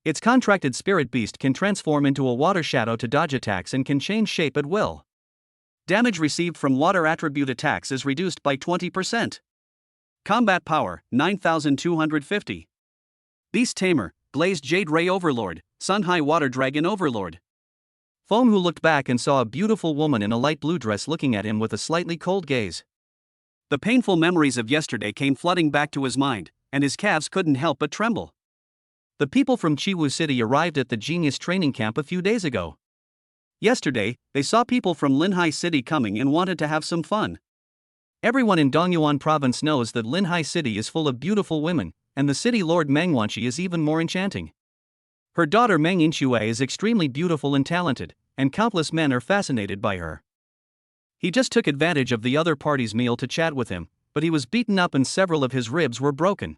A: Its contracted spirit beast can transform into a water shadow to dodge attacks and can change shape at will. Damage received from water attribute attacks is reduced by 20%. Combat power, 9250. Beast Tamer, Blazed Jade Ray Overlord, Sun High Water Dragon Overlord. Feng Hu looked back and saw a beautiful woman in a light blue dress looking at him with a slightly cold gaze. The painful memories of yesterday came flooding back to his mind, and his calves couldn't help but tremble. The people from Chiwu City arrived at the Genius Training Camp a few days ago. Yesterday, they saw people from Linhai City coming and wanted to have some fun. Everyone in Dongyuan Province knows that Linhai City is full of beautiful women, and the city lord Meng Wanqi is even more enchanting. Her daughter Meng Yinxue is extremely beautiful and talented, and countless men are fascinated by her. He just took advantage of the other party's meal to chat with him, but he was beaten up and several of his ribs were broken.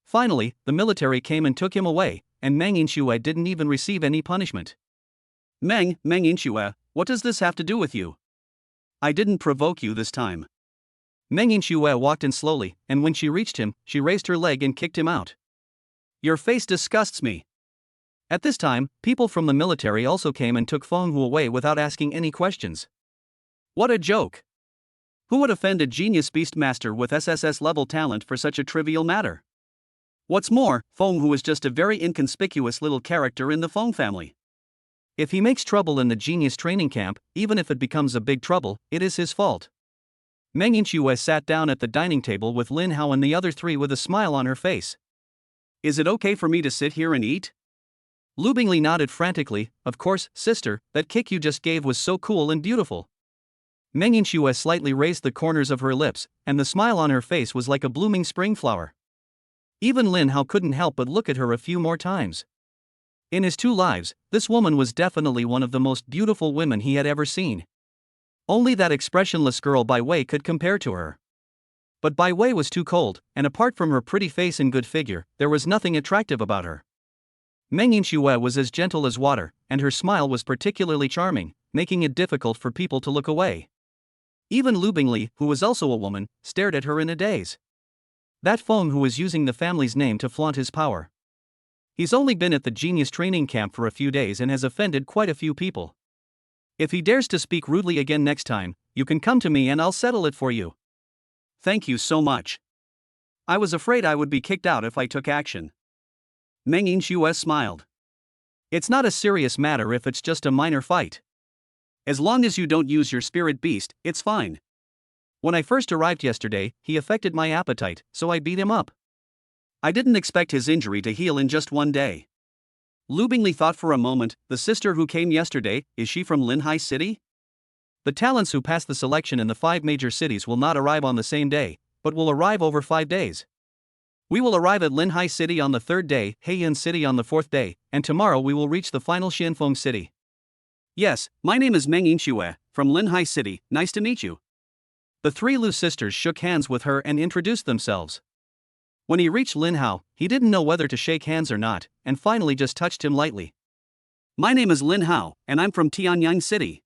A: Finally, the military came and took him away, and Meng Yinxue didn't even receive any punishment. Meng Yinxue, what does this have to do with you? I didn't provoke you this time. Meng Yinxue walked in slowly, and when she reached him, she raised her leg and kicked him out. Your face disgusts me. At this time, people from the military also came and took Feng Hu away without asking any questions. What a joke! Who would offend a genius beastmaster with SSS level talent for such a trivial matter? What's more, Feng Hu is just a very inconspicuous little character in the Feng family. If he makes trouble in the genius training camp, even if it becomes a big trouble, it is his fault. Meng Yinxue sat down at the dining table with Lin Hao and the other three with a smile on her face. Is it okay for me to sit here and eat? Lu Bingli nodded frantically. Of course, sister, that kick you just gave was so cool and beautiful. Meng Yinxue slightly raised the corners of her lips, and the smile on her face was like a blooming spring flower. Even Lin Hao couldn't help but look at her a few more times. In his 2 lives, this woman was definitely one of the most beautiful women he had ever seen. Only that expressionless girl Bai Wei could compare to her. But Bai Wei was too cold, and apart from her pretty face and good figure, there was nothing attractive about her. Meng Yinxue was as gentle as water, and her smile was particularly charming, making it difficult for people to look away. Even Lu Bingli, who was also a woman, stared at her in a daze. That Feng Hu was using the family's name to flaunt his power. He's only been at the genius training camp for a few days and has offended quite a few people. If he dares to speak rudely again next time, you can come to me and I'll settle it for you. Thank you so much. I was afraid I would be kicked out if I took action. Meng Yinxue smiled. It's not a serious matter if it's just a minor fight. As long as you don't use your spirit beast, it's fine. When I first arrived yesterday, he affected my appetite, so I beat him up. I didn't expect his injury to heal in just one day. Lu Bingli thought for a moment. The sister who came yesterday, is she from Linhai City? The talents who pass the selection in the 5 major cities will not arrive on the same day, but will arrive over 5 days. We will arrive at Linhai City on the 3rd day, Heian City on the 4th day, and tomorrow we will reach the final Xianfeng City. Yes, my name is Meng Yinxue, from Linhai City, nice to meet you. The 3 Lu sisters shook hands with her and introduced themselves. When he reached Lin Hao, he didn't know whether to shake hands or not, and finally just touched him lightly. My name is Lin Hao, and I'm from Tianyang City.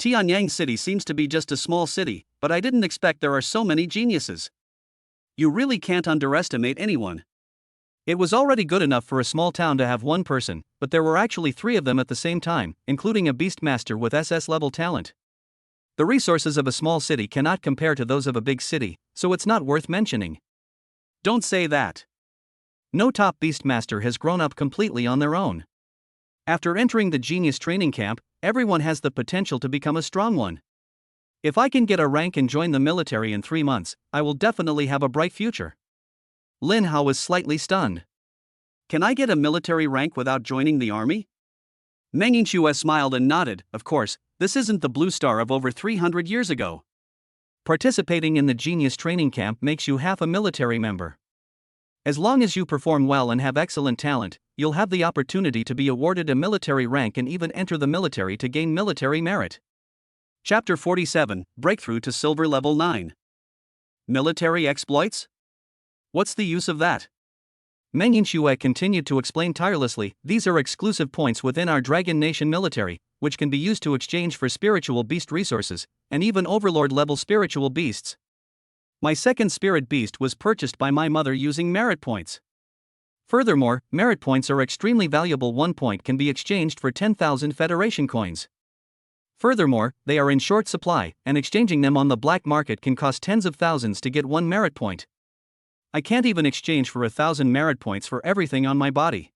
A: Tianyang City seems to be just a small city, but I didn't expect there are so many geniuses. You really can't underestimate anyone. It was already good enough for a small town to have 1 person, but there were actually 3 of them at the same time, including a beastmaster with SS level talent. The resources of a small city cannot compare to those of a big city, so it's not worth mentioning. Don't say that. No top beastmaster has grown up completely on their own. After entering the genius training camp, everyone has the potential to become a strong one. If I can get a rank and join the military in 3 months, I will definitely have a bright future. Lin Hao was slightly stunned. Can I get a military rank without joining the army? Meng Yinxue smiled and nodded. Of course, this isn't the Blue Star of over 300 years ago. Participating in the Genius Training Camp makes you half a military member. As long as you perform well and have excellent talent, you'll have the opportunity to be awarded a military rank and even enter the military to gain military merit. Chapter 47, Breakthrough to Silver Level 9. Military exploits? What's the use of that? Meng Yinxue continued to explain tirelessly, these are exclusive points within our Dragon Nation military, which can be used to exchange for spiritual beast resources, and even overlord-level spiritual beasts. My second spirit beast was purchased by my mother using merit points. Furthermore, merit points are extremely valuable. 1 point can be exchanged for 10,000 Federation coins. Furthermore, they are in short supply, and exchanging them on the black market can cost tens of thousands to get 1 merit point. I can't even exchange for 1,000 merit points for everything on my body.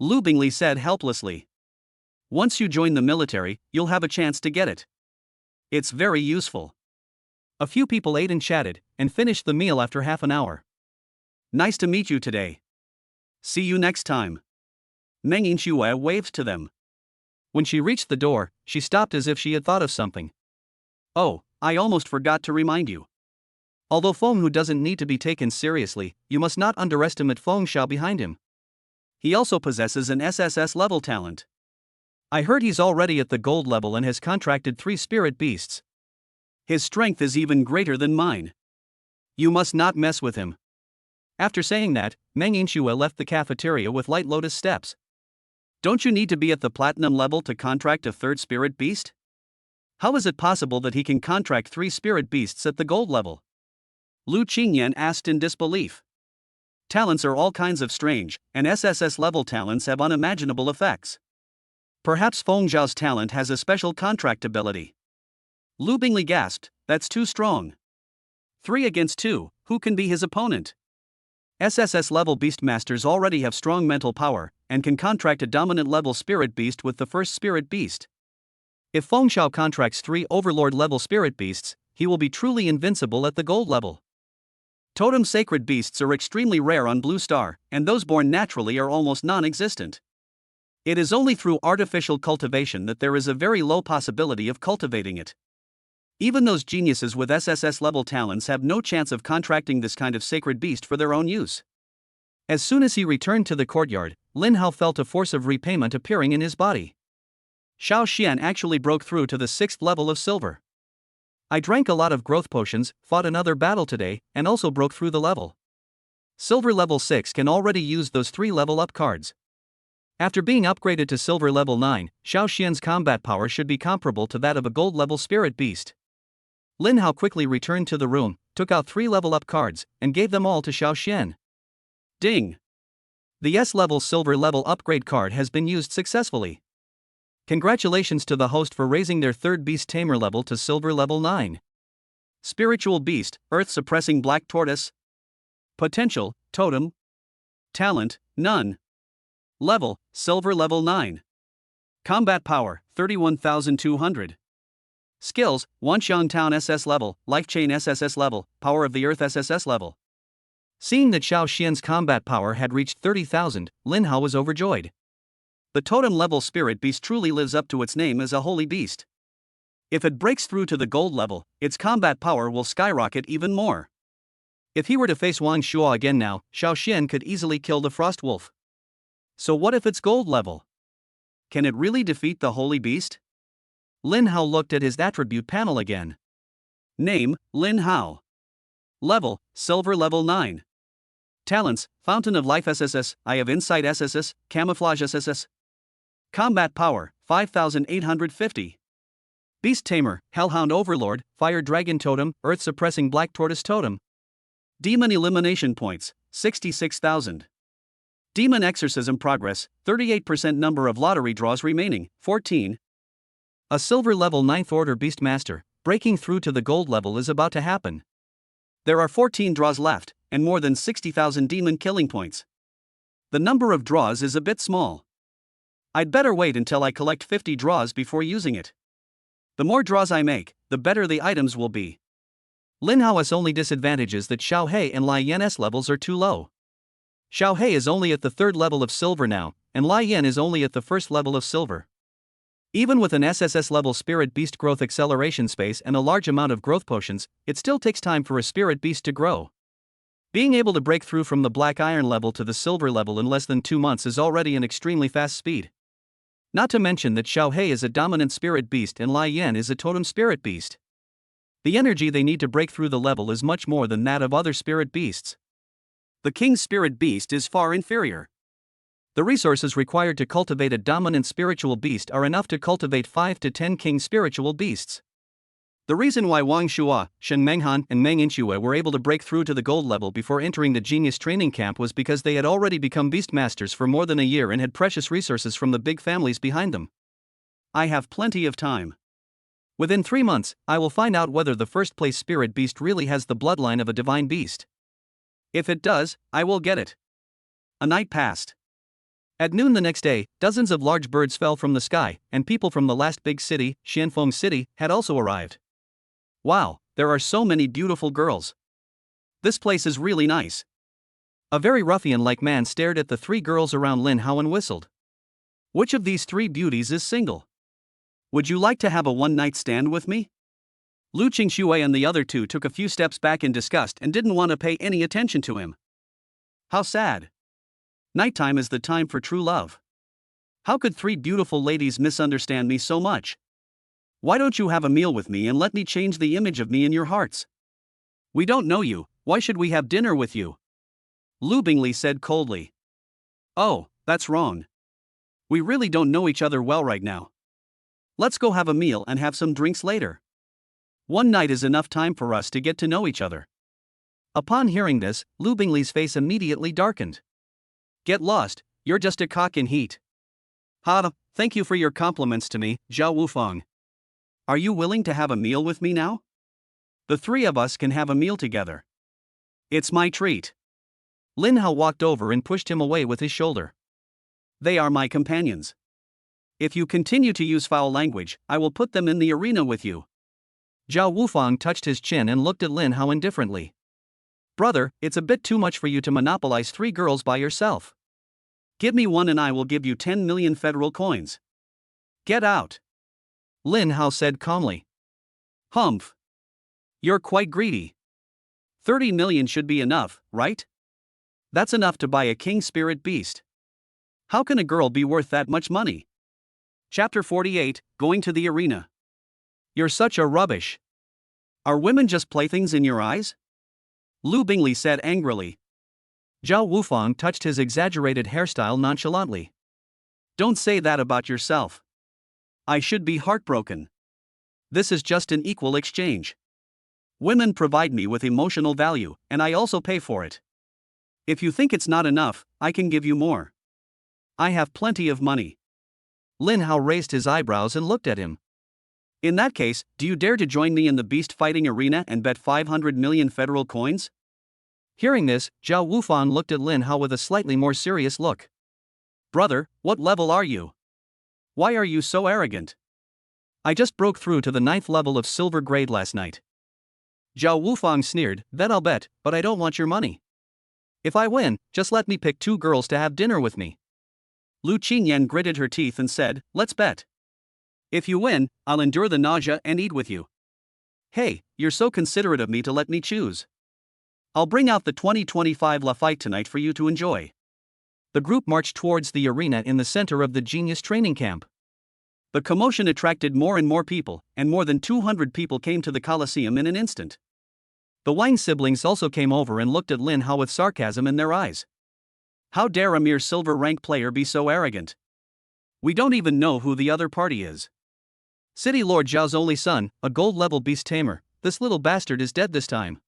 A: Lu Bingli said helplessly. Once you join the military, you'll have a chance to get it. It's very useful. A few people ate and chatted, and finished the meal after half an hour. Nice to meet you today. See you next time. Meng Yinxue waved to them. When she reached the door, she stopped as if she had thought of something. Oh, I almost forgot to remind you. Although Feng Hu doesn't need to be taken seriously, you must not underestimate Feng Xiao behind him. He also possesses an SSS level talent. I heard he's already at the gold level and has contracted 3 spirit beasts. His strength is even greater than mine. You must not mess with him. After saying that, Meng Yinxue left the cafeteria with light lotus steps. Don't you need to be at the platinum level to contract a 3rd spirit beast? How is it possible that he can contract 3 spirit beasts at the gold level? Lu Qingyan asked in disbelief. Talents are all kinds of strange, and SSS level talents have unimaginable effects. Perhaps Feng Zhao's talent has a special contract ability. Lu Bingli gasped, that's too strong. 3 against 2, who can be his opponent? SSS level beastmasters already have strong mental power, and can contract a dominant level spirit beast with the first spirit beast. If Feng Zhao contracts 3 overlord level spirit beasts, he will be truly invincible at the gold level. Totem sacred beasts are extremely rare on Blue Star, and those born naturally are almost non-existent. It is only through artificial cultivation that there is a very low possibility of cultivating it. Even those geniuses with SSS level talents have no chance of contracting this kind of sacred beast for their own use. As soon as he returned to the courtyard, Lin Hao felt a force of repayment appearing in his body. Xiao Xian actually broke through to the 6th level of silver. I drank a lot of growth potions, fought another battle today, and also broke through the level. Silver level 6 can already use those 3 level up cards. After being upgraded to silver level 9, Xiao Xian's combat power should be comparable to that of a gold level spirit beast. Lin Hao quickly returned to the room, took out 3 level up cards, and gave them all to Xiao Xian. Ding! The S-level silver level upgrade card has been used successfully. Congratulations to the host for raising their 3rd beast tamer level to silver level 9. Spiritual beast, earth-suppressing black tortoise. Potential, totem. Talent, none. Level, silver level 9. Combat power, 31,200. Skills, Wanxiang Town SS level, Life Chain SSS level, Power of the Earth SSS level. Seeing that Xiao Xian's combat power had reached 30,000, Lin Hao was overjoyed. The totem level spirit beast truly lives up to its name as a holy beast. If it breaks through to the gold level, its combat power will skyrocket even more. If he were to face Wang Shuo again now, Xiao Xian could easily kill the Frost Wolf. So what if it's gold level? Can it really defeat the holy beast? Lin Hao looked at his attribute panel again. Name, Lin Hao. Level, silver level 9. Talents, Fountain of Life SSS, Eye of Insight SSS, Camouflage SSS. Combat power, 5,850. Beast Tamer, Hellhound Overlord, Fire Dragon Totem, Earth Suppressing Black Tortoise Totem. Demon Elimination Points, 66,000. Demon Exorcism Progress, 38% number of lottery draws remaining, 14. A silver level 9th order Beastmaster, breaking through to the gold level is about to happen. There are 14 draws left, and more than 60,000 demon killing points. The number of draws is a bit small. I'd better wait until I collect 50 draws before using it. The more draws I make, the better the items will be. Lin Hao's only disadvantage is that Xiao He and Lai Yan's levels are too low. Xiao He is only at the 3rd level of silver now, and Lai Yan is only at the 1st level of silver. Even with an SSS level Spirit Beast growth acceleration space and a large amount of growth potions, it still takes time for a Spirit Beast to grow. Being able to break through from the Black Iron level to the Silver level in less than 2 months is already an extremely fast speed. Not to mention that Xiao He is a dominant Spirit Beast and Lai Yan is a Totem Spirit Beast. The energy they need to break through the level is much more than that of other Spirit Beasts. The King's Spirit Beast is far inferior. The resources required to cultivate a dominant spiritual beast are enough to cultivate 5 to 10 King Spiritual Beasts. The reason why Wang Shua, Shen Menghan, and Meng Inxue were able to break through to the gold level before entering the Genius Training Camp was because they had already become Beast Masters for more than a year and had precious resources from the big families behind them. I have plenty of time. Within 3 months, I will find out whether the first place Spirit Beast really has the bloodline of a divine beast. If it does, I will get it. A night passed. At noon the next day, dozens of large birds fell from the sky, and people from the last big city, Xianfeng City, had also arrived. Wow, there are so many beautiful girls. This place is really nice. A very ruffian-like man stared at the 3 girls around Lin Hao and whistled. Which of these 3 beauties is single? Would you like to have a one-night stand with me? Lu Qingxue and the other 2 took a few steps back in disgust and didn't want to pay any attention to him. How sad. Nighttime is the time for true love. How could 3 beautiful ladies misunderstand me so much? Why don't you have a meal with me and let me change the image of me in your hearts? We don't know you, why should we have dinner with you? Lu Bingli said coldly. Oh, that's wrong. We really don't know each other well right now. Let's go have a meal and have some drinks later. One night is enough time for us to get to know each other. Upon hearing this, Lu Bingli's face immediately darkened. Get lost, you're just a cock in heat. Ha, thank you for your compliments to me, Zhao Wufang. Are you willing to have a meal with me now? The 3 of us can have a meal together. It's my treat. Lin Hao walked over and pushed him away with his shoulder. They are my companions. If you continue to use foul language, I will put them in the arena with you. Zhao Wufang touched his chin and looked at Lin Hao indifferently. Brother, it's a bit too much for you to monopolize 3 girls by yourself. Give me one and I will give you 10 million federal coins. Get out. Lin Hao said calmly. Humph. You're quite greedy. 30 million should be enough, right? That's enough to buy a King Spirit Beast. How can a girl be worth that much money? Chapter 48, Going to the Arena. You're such a rubbish. Are women just playthings in your eyes? Lu Bingli said angrily. Zhao Wufang touched his exaggerated hairstyle nonchalantly. Don't say that about yourself. I should be heartbroken. This is just an equal exchange. Women provide me with emotional value, and I also pay for it. If you think it's not enough, I can give you more. I have plenty of money. Lin Hao raised his eyebrows and looked at him. In that case, do you dare to join me in the beast fighting arena and bet 500 million federal coins? Hearing this, Zhao Wufang looked at Lin Hao with a slightly more serious look. Brother, what level are you? Why are you so arrogant? I just broke through to the 9th level of silver grade last night. Zhao Wufang sneered, then I'll bet, but I don't want your money. If I win, just let me pick 2 girls to have dinner with me. Lu Qingyan gritted her teeth and said, let's bet. If you win, I'll endure the nausea and eat with you. Hey, you're so considerate of me to let me choose. I'll bring out the 2025 La fight tonight for you to enjoy. The group marched towards the arena in the center of the Genius Training Camp. The commotion attracted more and more people, and more than 200 people came to the Colosseum in an instant. The Wang siblings also came over and looked at Lin Hao with sarcasm in their eyes. How dare a mere silver rank player be so arrogant? We don't even know who the other party is. City Lord Zhao's only son, a gold-level beast tamer, this little bastard is dead this time.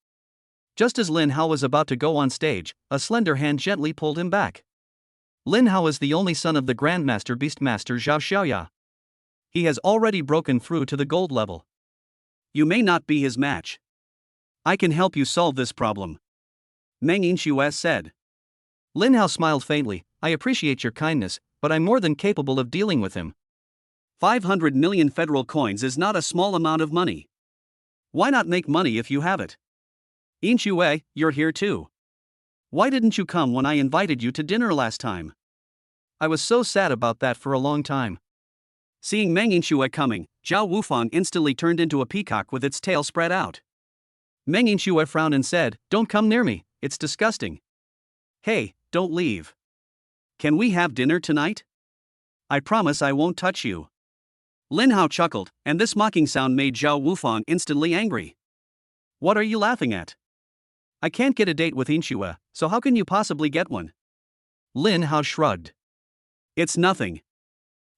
A: Just as Lin Hao was about to go on stage, a slender hand gently pulled him back. Lin Hao is the only son of the Grandmaster Beastmaster Zhao Xiaoya. He has already broken through to the gold level. You may not be his match. I can help you solve this problem. Meng Inxue said. Lin Hao smiled faintly. I appreciate your kindness, but I'm more than capable of dealing with him. 500 million federal coins is not a small amount of money. Why not make money if you have it? Inxue, you're here too. Why didn't you come when I invited you to dinner last time? I was so sad about that for a long time. Seeing Meng Inxue coming, Zhao Wufang instantly turned into a peacock with its tail spread out. Meng Inxue frowned and said, "Don't come near me, it's disgusting." "Hey, don't leave. Can we have dinner tonight? I promise I won't touch you." Lin Hao chuckled, and this mocking sound made Zhao Wufang instantly angry. "What are you laughing at? I can't get a date with Inxue, so how can you possibly get one?" Lin Hao shrugged. "It's nothing.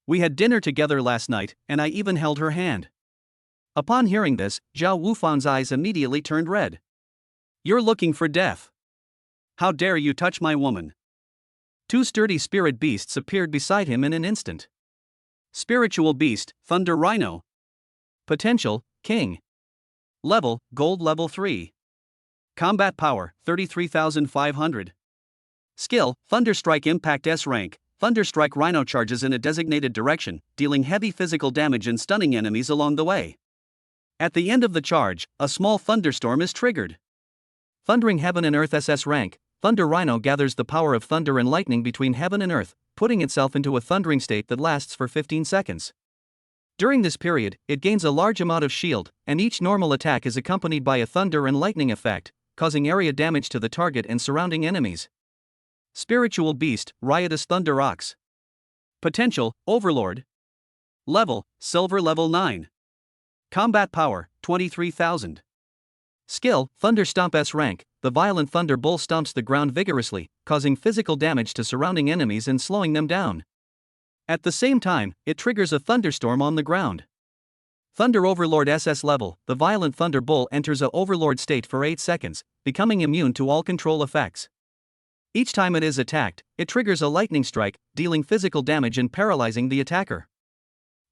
A: We had dinner together last night, and I even held her hand." Upon hearing this, Zhao Wufang's eyes immediately turned red. "You're looking for death. How dare you touch my woman?" Two sturdy spirit beasts appeared beside him in an instant. Spiritual beast, Thunder Rhino. Potential, King. Level, Gold level 3. Combat power, 33,500. Skill, Thunderstrike Impact S rank. Thunderstrike Rhino charges in a designated direction, dealing heavy physical damage and stunning enemies along the way. At the end of the charge, a small thunderstorm is triggered. Thundering Heaven and Earth SS rank. Thunder Rhino gathers the power of thunder and lightning between heaven and earth, putting itself into a thundering state that lasts for 15 seconds. During this period, it gains a large amount of shield, and each normal attack is accompanied by a thunder and lightning effect, causing area damage to the target and surrounding enemies. Spiritual Beast, Riotous Thunder Ox. Potential, Overlord. Level, Silver level 9. Combat power, 23,000. Skill, Thunder Stomp S rank. The violent Thunder Bull stomps the ground vigorously, causing physical damage to surrounding enemies and slowing them down. At the same time, it triggers a thunderstorm on the ground. Thunder Overlord SS level. The violent Thunder Bull enters a Overlord state for 8 seconds, becoming immune to all control effects. Each time it is attacked, it triggers a lightning strike, dealing physical damage and paralyzing the attacker.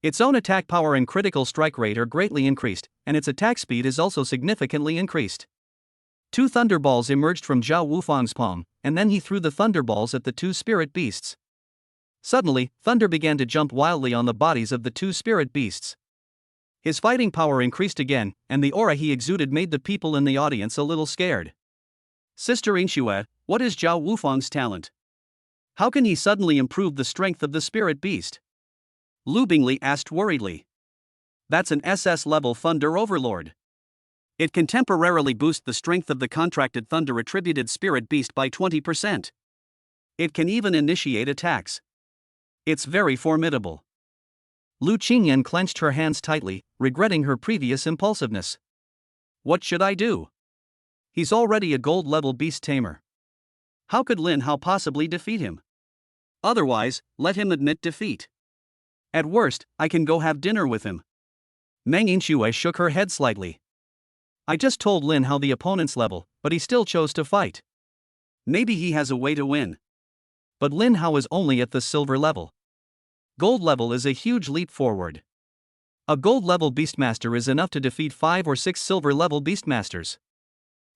A: Its own attack power and critical strike rate are greatly increased, and its attack speed is also significantly increased. Two thunderballs emerged from Zhao Wufang's palm, and then he threw the thunderballs at the two spirit beasts. Suddenly, thunder began to jump wildly on the bodies of the two spirit beasts. His fighting power increased again, and the aura he exuded made the people in the audience a little scared. "Sister Inxue, what is Zhao Wufang's talent? How can he suddenly improve the strength of the spirit beast?" Lu Bingli asked worriedly. "That's an SS level Thunder Overlord. It can temporarily boost the strength of the contracted Thunder attributed spirit beast by 20%. It can even initiate attacks. It's very formidable." Lu Qingyan clenched her hands tightly, regretting her previous impulsiveness. "What should I do? He's already a gold level beast tamer. How could Lin Hao possibly defeat him? Otherwise, let him admit defeat. At worst, I can go have dinner with him." Meng Inxue shook her head slightly. "I just told Lin Hao the opponent's level, but he still chose to fight. Maybe he has a way to win. But Lin Hao is only at the silver level. Gold level is a huge leap forward. A gold level beastmaster is enough to defeat 5 or 6 silver level beastmasters."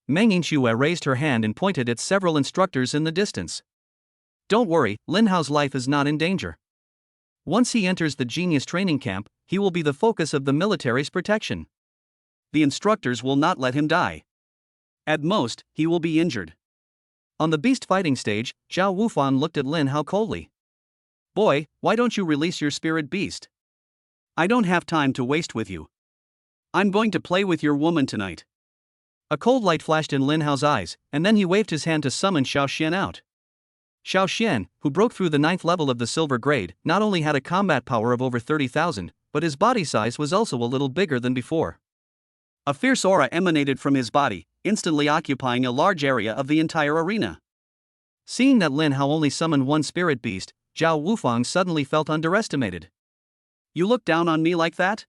A: Meng Inxue raised her hand and pointed at several instructors in the distance. "Don't worry, Lin Hao's life is not in danger. Once he enters the genius training camp, he will be the focus of the military's protection. The instructors will not let him die. At most, he will be injured." On the beast fighting stage, Zhao Wufang looked at Lin Hao coldly. "Boy, why don't you release your spirit beast? I don't have time to waste with you. I'm going to play with your woman tonight." A cold light flashed in Lin Hao's eyes, and then he waved his hand to summon Xiao Xian out. Xiao Xian, who broke through the 9th level of the silver grade, not only had a combat power of over 30,000, but his body size was also a little bigger than before. A fierce aura emanated from his body, instantly occupying a large area of the entire arena. Seeing that Lin Hao only summoned one spirit beast, Zhao Wufang suddenly felt underestimated. "You look down on me like that?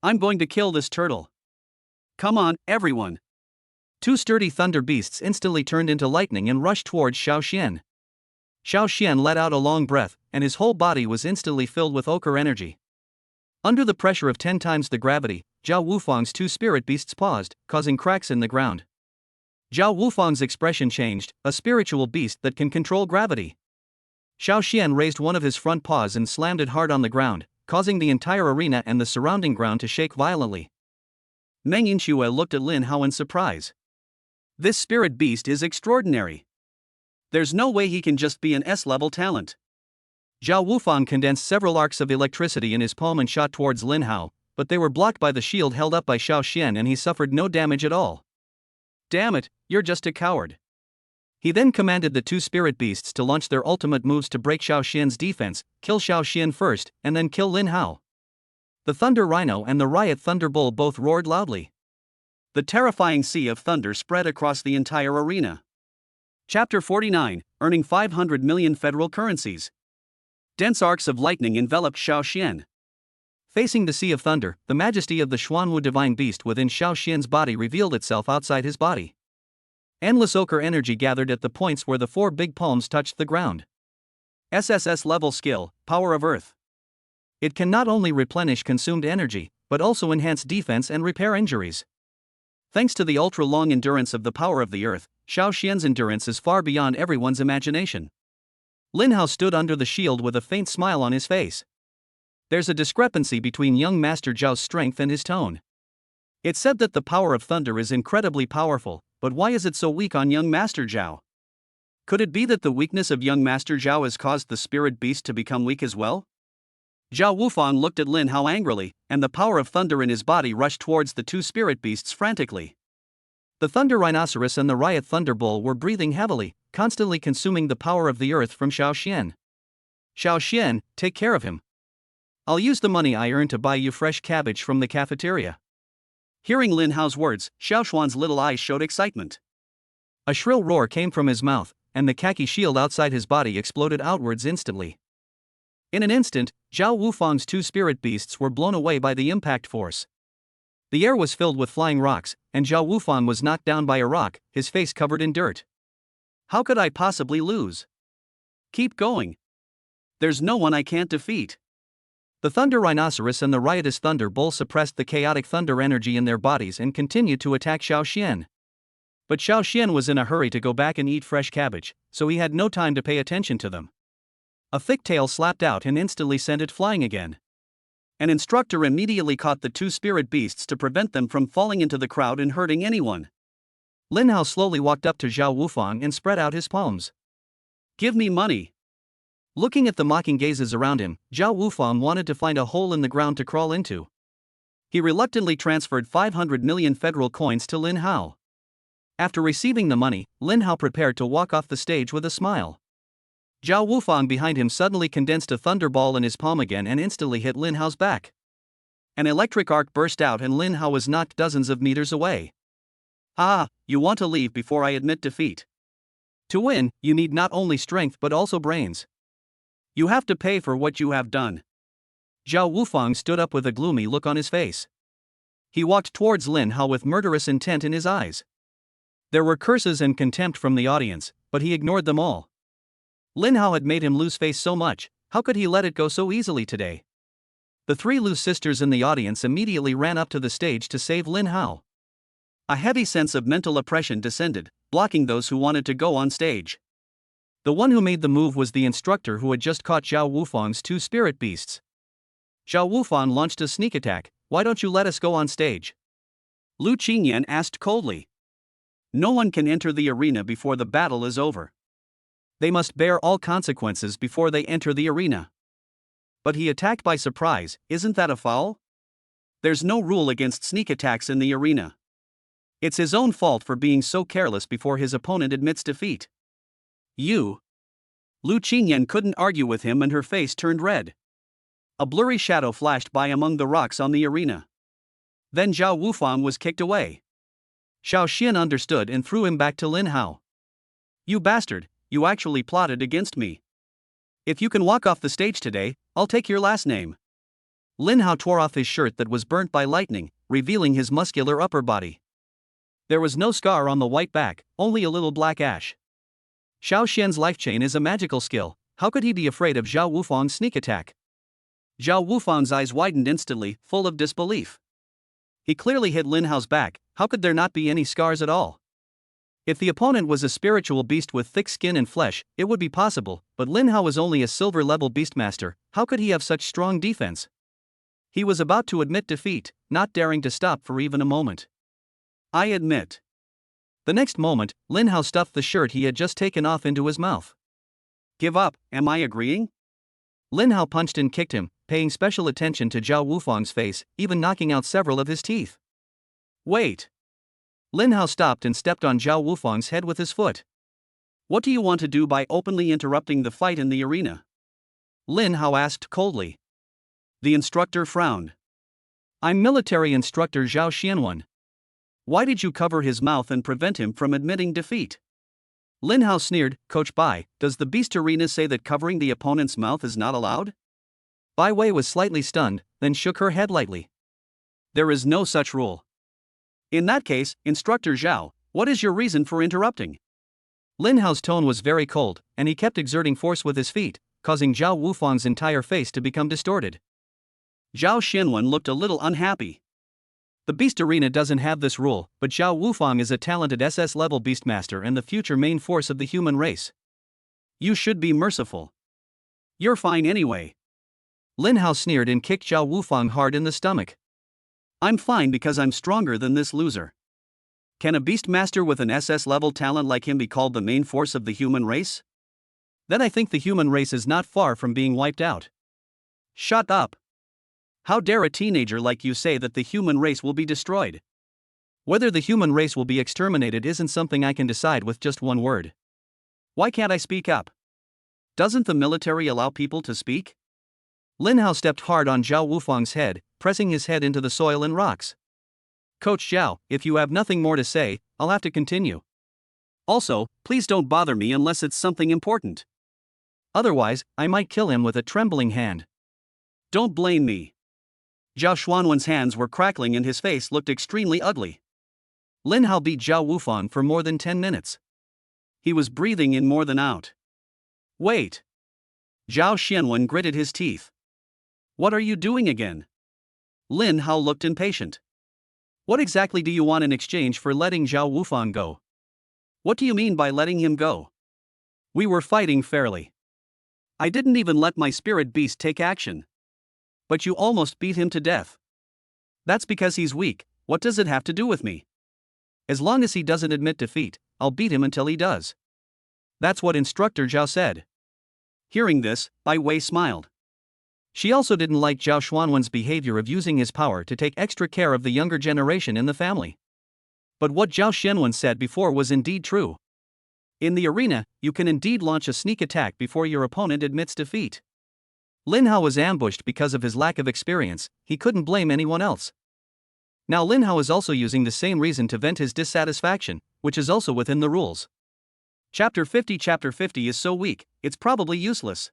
A: I'm going to kill this turtle. Come on, everyone." Two sturdy thunder beasts instantly turned into lightning and rushed towards Xiao Xian. Xiao Xian let out a long breath, and his whole body was instantly filled with ochre energy. Under the pressure of 10 times the gravity, Zhao Wufang's two spirit beasts paused, causing cracks in the ground. Zhao Wufang's expression changed, a spiritual beast that can control gravity. Xiao Xian raised one of his front paws and slammed it hard on the ground, causing the entire arena and the surrounding ground to shake violently. Meng Yinxue looked at Lin Hao in surprise. This spirit beast is extraordinary. There's no way he can just be an S-level talent. Zhao Wufang condensed several arcs of electricity in his palm and shot towards Lin Hao, but they were blocked by the shield held up by Xiao Xian and he suffered no damage at all. Damn it, you're just a coward. He then commanded the two spirit beasts to launch their ultimate moves to break Xiao Xian's defense, kill Xiao Xian first, and then kill Lin Hao. The Thunder Rhino and the Riot Thunder Bull both roared loudly. The terrifying sea of thunder spread across the entire arena. Chapter 49, Earning 500 million federal currencies. Dense arcs of lightning enveloped Xiao Xian. Facing the sea of thunder, the majesty of the Xuanwu divine beast within Xiao Xian's body revealed itself outside his body. Endless ochre energy gathered at the points where the four big palms touched the ground. SSS level skill, Power of Earth. It can not only replenish consumed energy, but also enhance defense and repair injuries. Thanks to the ultra-long endurance of the power of the earth, Xiao Xian's endurance is far beyond everyone's imagination. Lin Hao stood under the shield with a faint smile on his face. There's a discrepancy between young Master Zhao's strength and his tone. It's said that the power of thunder is incredibly powerful, but why is it so weak on young Master Zhao? Could it be that the weakness of young Master Zhao has caused the spirit beast to become weak as well? Zhao Wufang looked at Lin Hao angrily, and the power of thunder in his body rushed towards the two spirit beasts frantically. The Thunder Rhinoceros and the Riot Thunder Bull were breathing heavily, constantly consuming the power of the earth from Xiao Xian. Xiao Xian, take care of him. I'll use the money I earned to buy you fresh cabbage from the cafeteria. Hearing Lin Hao's words, Xiao Xuan's little eyes showed excitement. A shrill roar came from his mouth, and the khaki shield outside his body exploded outwards instantly. In an instant, Zhao Wufang's two spirit beasts were blown away by the impact force. The air was filled with flying rocks, and Zhao Wufang was knocked down by a rock, his face covered in dirt. How could I possibly lose? Keep going. There's no one I can't defeat. The Thunder Rhinoceros and the Riotous Thunder Bull suppressed the chaotic thunder energy in their bodies and continued to attack Xiao Xian. But Xiao Xian was in a hurry to go back and eat fresh cabbage, so he had no time to pay attention to them. A thick tail slapped out and instantly sent it flying again. An instructor immediately caught the two spirit beasts to prevent them from falling into the crowd and hurting anyone. Lin Hao slowly walked up to Zhao Wufang and spread out his palms. Give me money. Looking at the mocking gazes around him, Zhao Wufang wanted to find a hole in the ground to crawl into. He reluctantly transferred 500 million federal coins to Lin Hao. After receiving the money, Lin Hao prepared to walk off the stage with a smile. Zhao Wufang behind him suddenly condensed a thunderball in his palm again and instantly hit Lin Hao's back. An electric arc burst out and Lin Hao was knocked dozens of meters away. Ah, you want to leave before I admit defeat. To win, you need not only strength but also brains. You have to pay for what you have done. Zhao Wufang stood up with a gloomy look on his face. He walked towards Lin Hao with murderous intent in his eyes. There were curses and contempt from the audience, but he ignored them all. Lin Hao had made him lose face so much, how could he let it go so easily today? The three Lu sisters in the audience immediately ran up to the stage to save Lin Hao. A heavy sense of mental oppression descended, blocking those who wanted to go on stage. The one who made the move was the instructor who had just caught Zhao Wufang's two spirit beasts. Zhao Wufang launched a sneak attack. Why don't you let us go on stage? Lu Qingyan asked coldly. No one can enter the arena before the battle is over. They must bear all consequences before they enter the arena. But he attacked by surprise, isn't that a foul? There's no rule against sneak attacks in the arena. It's his own fault for being so careless before his opponent admits defeat. You. Lu Qingyan couldn't argue with him and her face turned red. A blurry shadow flashed by among the rocks on the arena. Then Zhao Wufang was kicked away. Xiao Xian understood and threw him back to Lin Hao. You bastard, you actually plotted against me. If you can walk off the stage today, I'll take your last name. Lin Hao tore off his shirt that was burnt by lightning, revealing his muscular upper body. There was no scar on the white back, only a little black ash. Xiao Xian's life chain is a magical skill, how could he be afraid of Zhao Wufang's sneak attack? Zhao Wufang's eyes widened instantly, full of disbelief. He clearly hit Lin Hao's back, how could there not be any scars at all? If the opponent was a spiritual beast with thick skin and flesh, it would be possible, but Lin Hao was only a silver-level beastmaster, how could he have such strong defense? He was about to admit defeat, not daring to stop for even a moment. I admit. The next moment, Lin Hao stuffed the shirt he had just taken off into his mouth. Give up, am I agreeing? Lin Hao punched and kicked him, paying special attention to Zhao Wufang's face, even knocking out several of his teeth. Wait. Lin Hao stopped and stepped on Zhao Wufang's head with his foot. What do you want to do by openly interrupting the fight in the arena? Lin Hao asked coldly. The instructor frowned. I'm military instructor Zhao Xianwen. Why did you cover his mouth and prevent him from admitting defeat? Lin Hao sneered. Coach Bai, does the Beast Arena say that covering the opponent's mouth is not allowed? Bai Wei was slightly stunned, then shook her head lightly. There is no such rule. In that case, Instructor Zhao, what is your reason for interrupting? Lin Hao's tone was very cold, and he kept exerting force with his feet, causing Zhao Wufang's entire face to become distorted. Zhao Xianwen looked a little unhappy. The Beast Arena doesn't have this rule, but Zhao Wufang is a talented SS-level Beastmaster and the future main force of the human race. You should be merciful. You're fine anyway. Lin Hao sneered and kicked Zhao Wufang hard in the stomach. I'm fine because I'm stronger than this loser. Can a Beastmaster with an SS-level talent like him be called the main force of the human race? Then I think the human race is not far from being wiped out. Shut up. How dare a teenager like you say that the human race will be destroyed? Whether the human race will be exterminated isn't something I can decide with just one word. Why can't I speak up? Doesn't the military allow people to speak? Lin Hao stepped hard on Zhao Wufang's head, pressing his head into the soil and rocks. Coach Zhao, if you have nothing more to say, I'll have to continue. Also, please don't bother me unless it's something important. Otherwise, I might kill him with a trembling hand. Don't blame me. Zhao Xuanwen's hands were crackling and his face looked extremely ugly. Lin Hao beat Zhao Wufang for more than 10 minutes. He was breathing in more than out. Wait. Zhao Xianwen gritted his teeth. What are you doing again? Lin Hao looked impatient. What exactly do you want in exchange for letting Zhao Wufang go? What do you mean by letting him go? We were fighting fairly. I didn't even let my spirit beast take action. But you almost beat him to death. That's because he's weak. What does it have to do with me? As long as he doesn't admit defeat, I'll beat him until he does. That's what Instructor Zhao said. Hearing this, Bai Wei smiled. She also didn't like Zhao Xuanwen's behavior of using his power to take extra care of the younger generation in the family. But what Zhao Xianwen said before was indeed true. In the arena, you can indeed launch a sneak attack before your opponent admits defeat. Lin Hao was ambushed because of his lack of experience. He couldn't blame anyone else. Now Lin Hao is also using the same reason to vent his dissatisfaction, which is also within the rules. Chapter 50 is so weak, it's probably useless.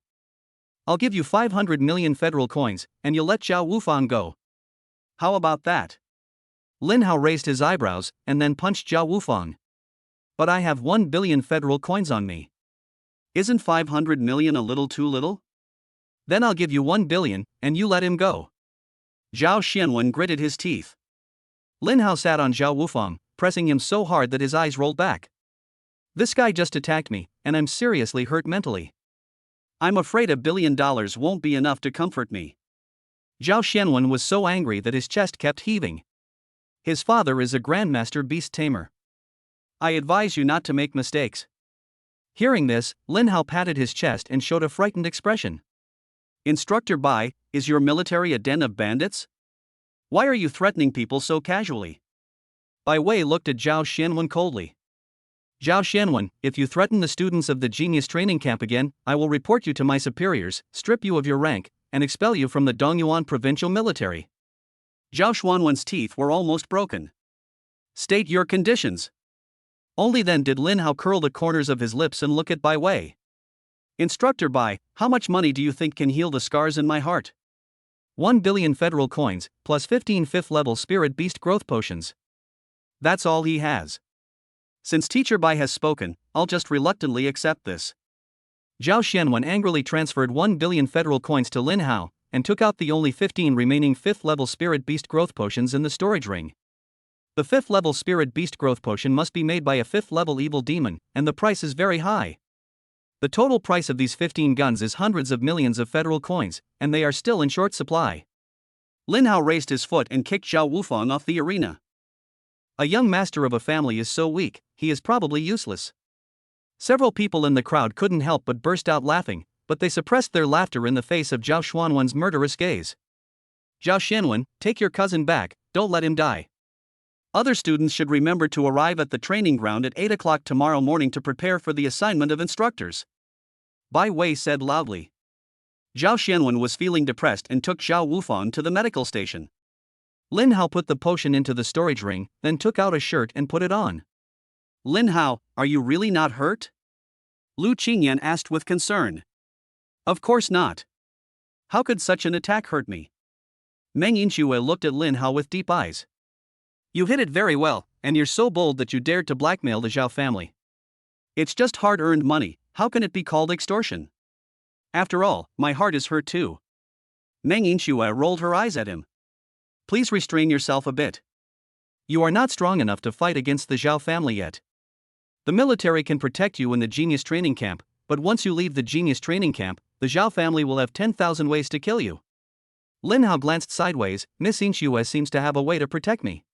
A: I'll give you 500 million federal coins, and you'll let Zhao Wufang go. How about that? Lin Hao raised his eyebrows, and then punched Zhao Wufang. But I have 1 billion federal coins on me. Isn't 500 million a little too little? Then I'll give you 1 billion, and you let him go. Zhao Xianwen gritted his teeth. Lin Hao sat on Zhao Wufang, pressing him so hard that his eyes rolled back. This guy just attacked me, and I'm seriously hurt mentally. I'm afraid $1 billion won't be enough to comfort me. Zhao Xianwen was so angry that his chest kept heaving. His father is a Grandmaster Beast Tamer. I advise you not to make mistakes. Hearing this, Lin Hao patted his chest and showed a frightened expression. Instructor Bai, is your military a den of bandits? Why are you threatening people so casually? Bai Wei looked at Zhao Xianwen coldly. Zhao Xianwen, if you threaten the students of the Genius Training Camp again, I will report you to my superiors, strip you of your rank, and expel you from the Dongyuan Provincial Military. Zhao Xuanwen's teeth were almost broken. State your conditions. Only then did Lin Hao curl the corners of his lips and look at Bai Wei. Instructor Bai, how much money do you think can heal the scars in my heart? 1 billion federal coins, plus 15 5th-level Spirit Beast growth potions. That's all he has. Since Teacher Bai has spoken, I'll just reluctantly accept this. Zhao Xianwen angrily transferred 1 billion federal coins to Lin Hao, and took out the only 15 remaining 5th-level Spirit Beast growth potions in the storage ring. The 5th-level Spirit Beast growth potion must be made by a 5th-level evil demon, and the price is very high. The total price of these 15 guns is hundreds of millions of federal coins, and they are still in short supply. Lin Hao raised his foot and kicked Zhao Wufang off the arena. A young master of a family is so weak, he is probably useless. Several people in the crowd couldn't help but burst out laughing, but they suppressed their laughter in the face of Zhao Xuanwen's murderous gaze. Zhao Xianwen, take your cousin back, don't let him die. Other students should remember to arrive at the training ground at 8 o'clock tomorrow morning to prepare for the assignment of instructors. Bai Wei said loudly. Zhao Xianwen was feeling depressed and took Zhao Wufang to the medical station. Lin Hao put the potion into the storage ring, then took out a shirt and put it on. Lin Hao, are you really not hurt? Lu Qingyan asked with concern. Of course not. How could such an attack hurt me? Meng Yinxue looked at Lin Hao with deep eyes. You hit it very well, and you're so bold that you dared to blackmail the Zhao family. It's just hard-earned money, how can it be called extortion? After all, my heart is hurt too. Meng Yinxue rolled her eyes at him. Please restrain yourself a bit. You are not strong enough to fight against the Zhao family yet. The military can protect you in the genius training camp, but once you leave the genius training camp, the Zhao family will have 10,000 ways to kill you. Lin Hao glanced sideways. Miss Yinxue seems to have a way to protect me.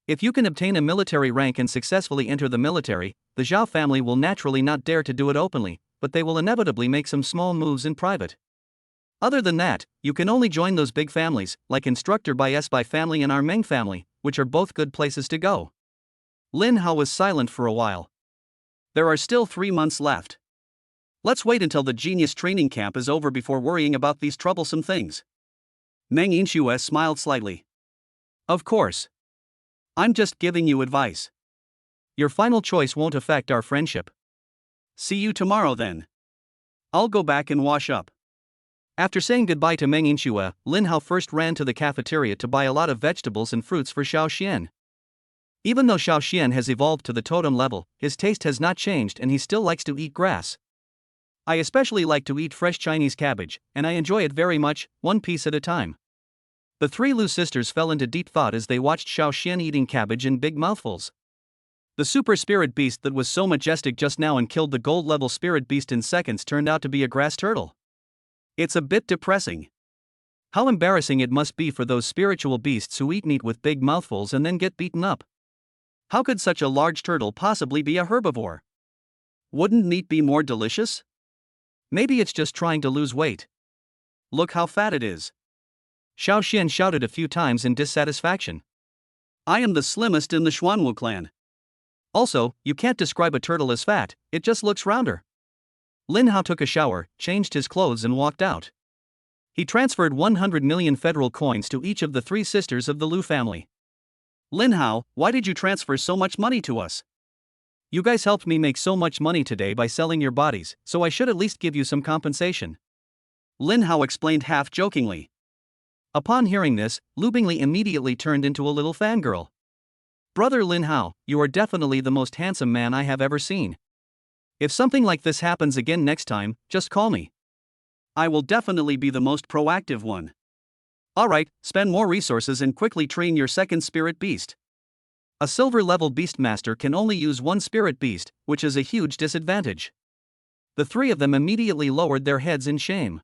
A: If you can obtain a military rank and successfully enter the military, the Zhao family will naturally not dare to do it openly, but they will inevitably make some small moves in private. Other than that, you can only join those big families, like Instructor by family and our Meng family, which are both good places to go. Lin Hao was silent for a while. There are still 3 months left. Let's wait until the genius training camp is over before worrying about these troublesome things. Meng Yinxue smiled slightly. Of course. I'm just giving you advice. Your final choice won't affect our friendship. See you tomorrow then. I'll go back and wash up. After saying goodbye to Meng Yinxue, Lin Hao first ran to the cafeteria to buy a lot of vegetables and fruits for Xiao Xian. Even though Xiao Xian has evolved to the totem level, his taste has not changed and he still likes to eat grass. I especially like to eat fresh Chinese cabbage, and I enjoy it very much, one piece at a time. The 3 Lu sisters fell into deep thought as they watched Xiao Xian eating cabbage in big mouthfuls. The super spirit beast that was so majestic just now and killed the gold level spirit beast in seconds turned out to be a grass turtle. It's a bit depressing. How embarrassing it must be for those spiritual beasts who eat meat with big mouthfuls and then get beaten up. How could such a large turtle possibly be a herbivore? Wouldn't meat be more delicious? Maybe it's just trying to lose weight. Look how fat it is. Xiao Xian shouted a few times in dissatisfaction. I am the slimmest in the Xuanwu clan. Also, you can't describe a turtle as fat, it just looks rounder. Lin Hao took a shower, changed his clothes and walked out. He transferred 100 million federal coins to each of the 3 sisters of the Lu family. Lin Hao, why did you transfer so much money to us? You guys helped me make so much money today by selling your bodies, so I should at least give you some compensation. Lin Hao explained half-jokingly. Upon hearing this, Lu Bingli immediately turned into a little fangirl. Brother Lin Hao, you are definitely the most handsome man I have ever seen. If something like this happens again next time, just call me. I will definitely be the most proactive one. Alright, spend more resources and quickly train your second spirit beast. A silver-level beastmaster can only use 1 spirit beast, which is a huge disadvantage. The 3 of them immediately lowered their heads in shame.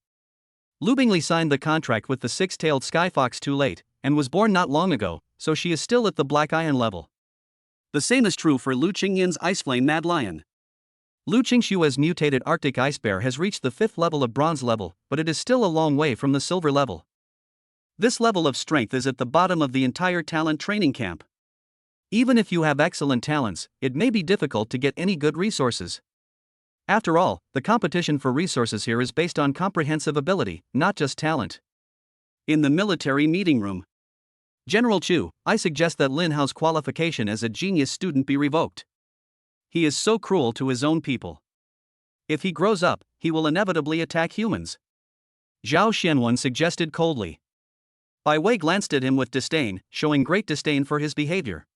A: Lu Bingli signed the contract with the 6-tailed skyfox too late, and was born not long ago, so she is still at the black iron level. The same is true for Lu Qingyan's iceflame mad lion. Lu Qingshue's mutated Arctic ice bear has reached the 5th level of bronze level, but it is still a long way from the silver level. This level of strength is at the bottom of the entire talent training camp. Even if you have excellent talents, it may be difficult to get any good resources. After all, the competition for resources here is based on comprehensive ability, not just talent. In the military meeting room. General Chu, I suggest that Lin Hao's qualification as a genius student be revoked. He is so cruel to his own people. If he grows up, he will inevitably attack humans. Zhao Xianwen suggested coldly. Bai Wei glanced at him with disdain, showing great disdain for his behavior.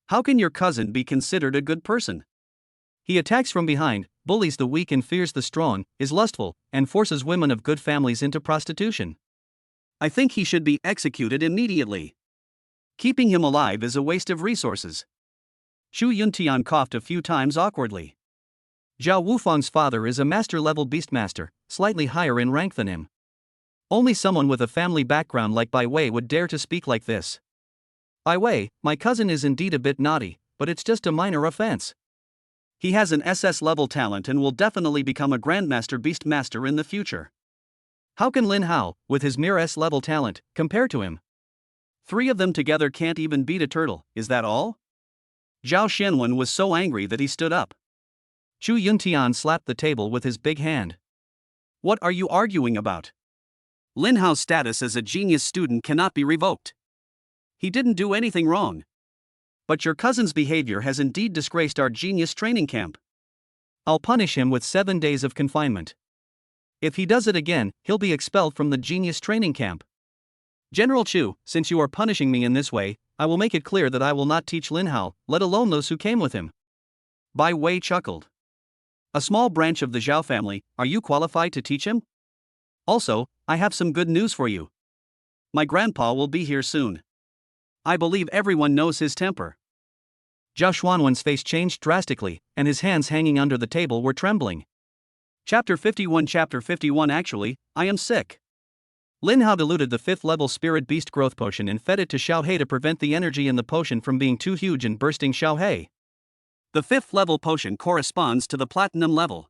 A: How can your cousin be considered a good person? He attacks from behind, bullies the weak and fears the strong, is lustful, and forces women of good families into prostitution. I think he should be executed immediately. Keeping him alive is a waste of resources. Chu Yuntian coughed a few times awkwardly. Zhao Wufang's father is a master-level beastmaster, slightly higher in rank than him. Only someone with a family background like Bai Wei would dare to speak like this. Bai Wei, my cousin is indeed a bit naughty, but it's just a minor offense. He has an SS level talent and will definitely become a Grandmaster Beastmaster in the future. How can Lin Hao, with his mere S level talent, compare to him? 3 of them together can't even beat a turtle, is that all? Zhao Xianwen was so angry that he stood up. Chu Yuntian slapped the table with his big hand. What are you arguing about? Lin Hao's status as a genius student cannot be revoked. He didn't do anything wrong. But your cousin's behavior has indeed disgraced our genius training camp. I'll punish him with 7 days of confinement. If he does it again, he'll be expelled from the genius training camp. General Chu, since you are punishing me in this way, I will make it clear that I will not teach Lin Hao, let alone those who came with him. Bai Wei chuckled. A small branch of the Zhao family, are you qualified to teach him? Also, I have some good news for you. My grandpa will be here soon. I believe everyone knows his temper. Zhao Xuanwen's face changed drastically, and his hands hanging under the table were trembling. Chapter 51 Actually, I am sick. Lin Hao diluted the 5th level Spirit Beast Growth Potion and fed it to Xiao Hei to prevent the energy in the potion from being too huge and bursting Xiao Hei. The 5th level potion corresponds to the Platinum level.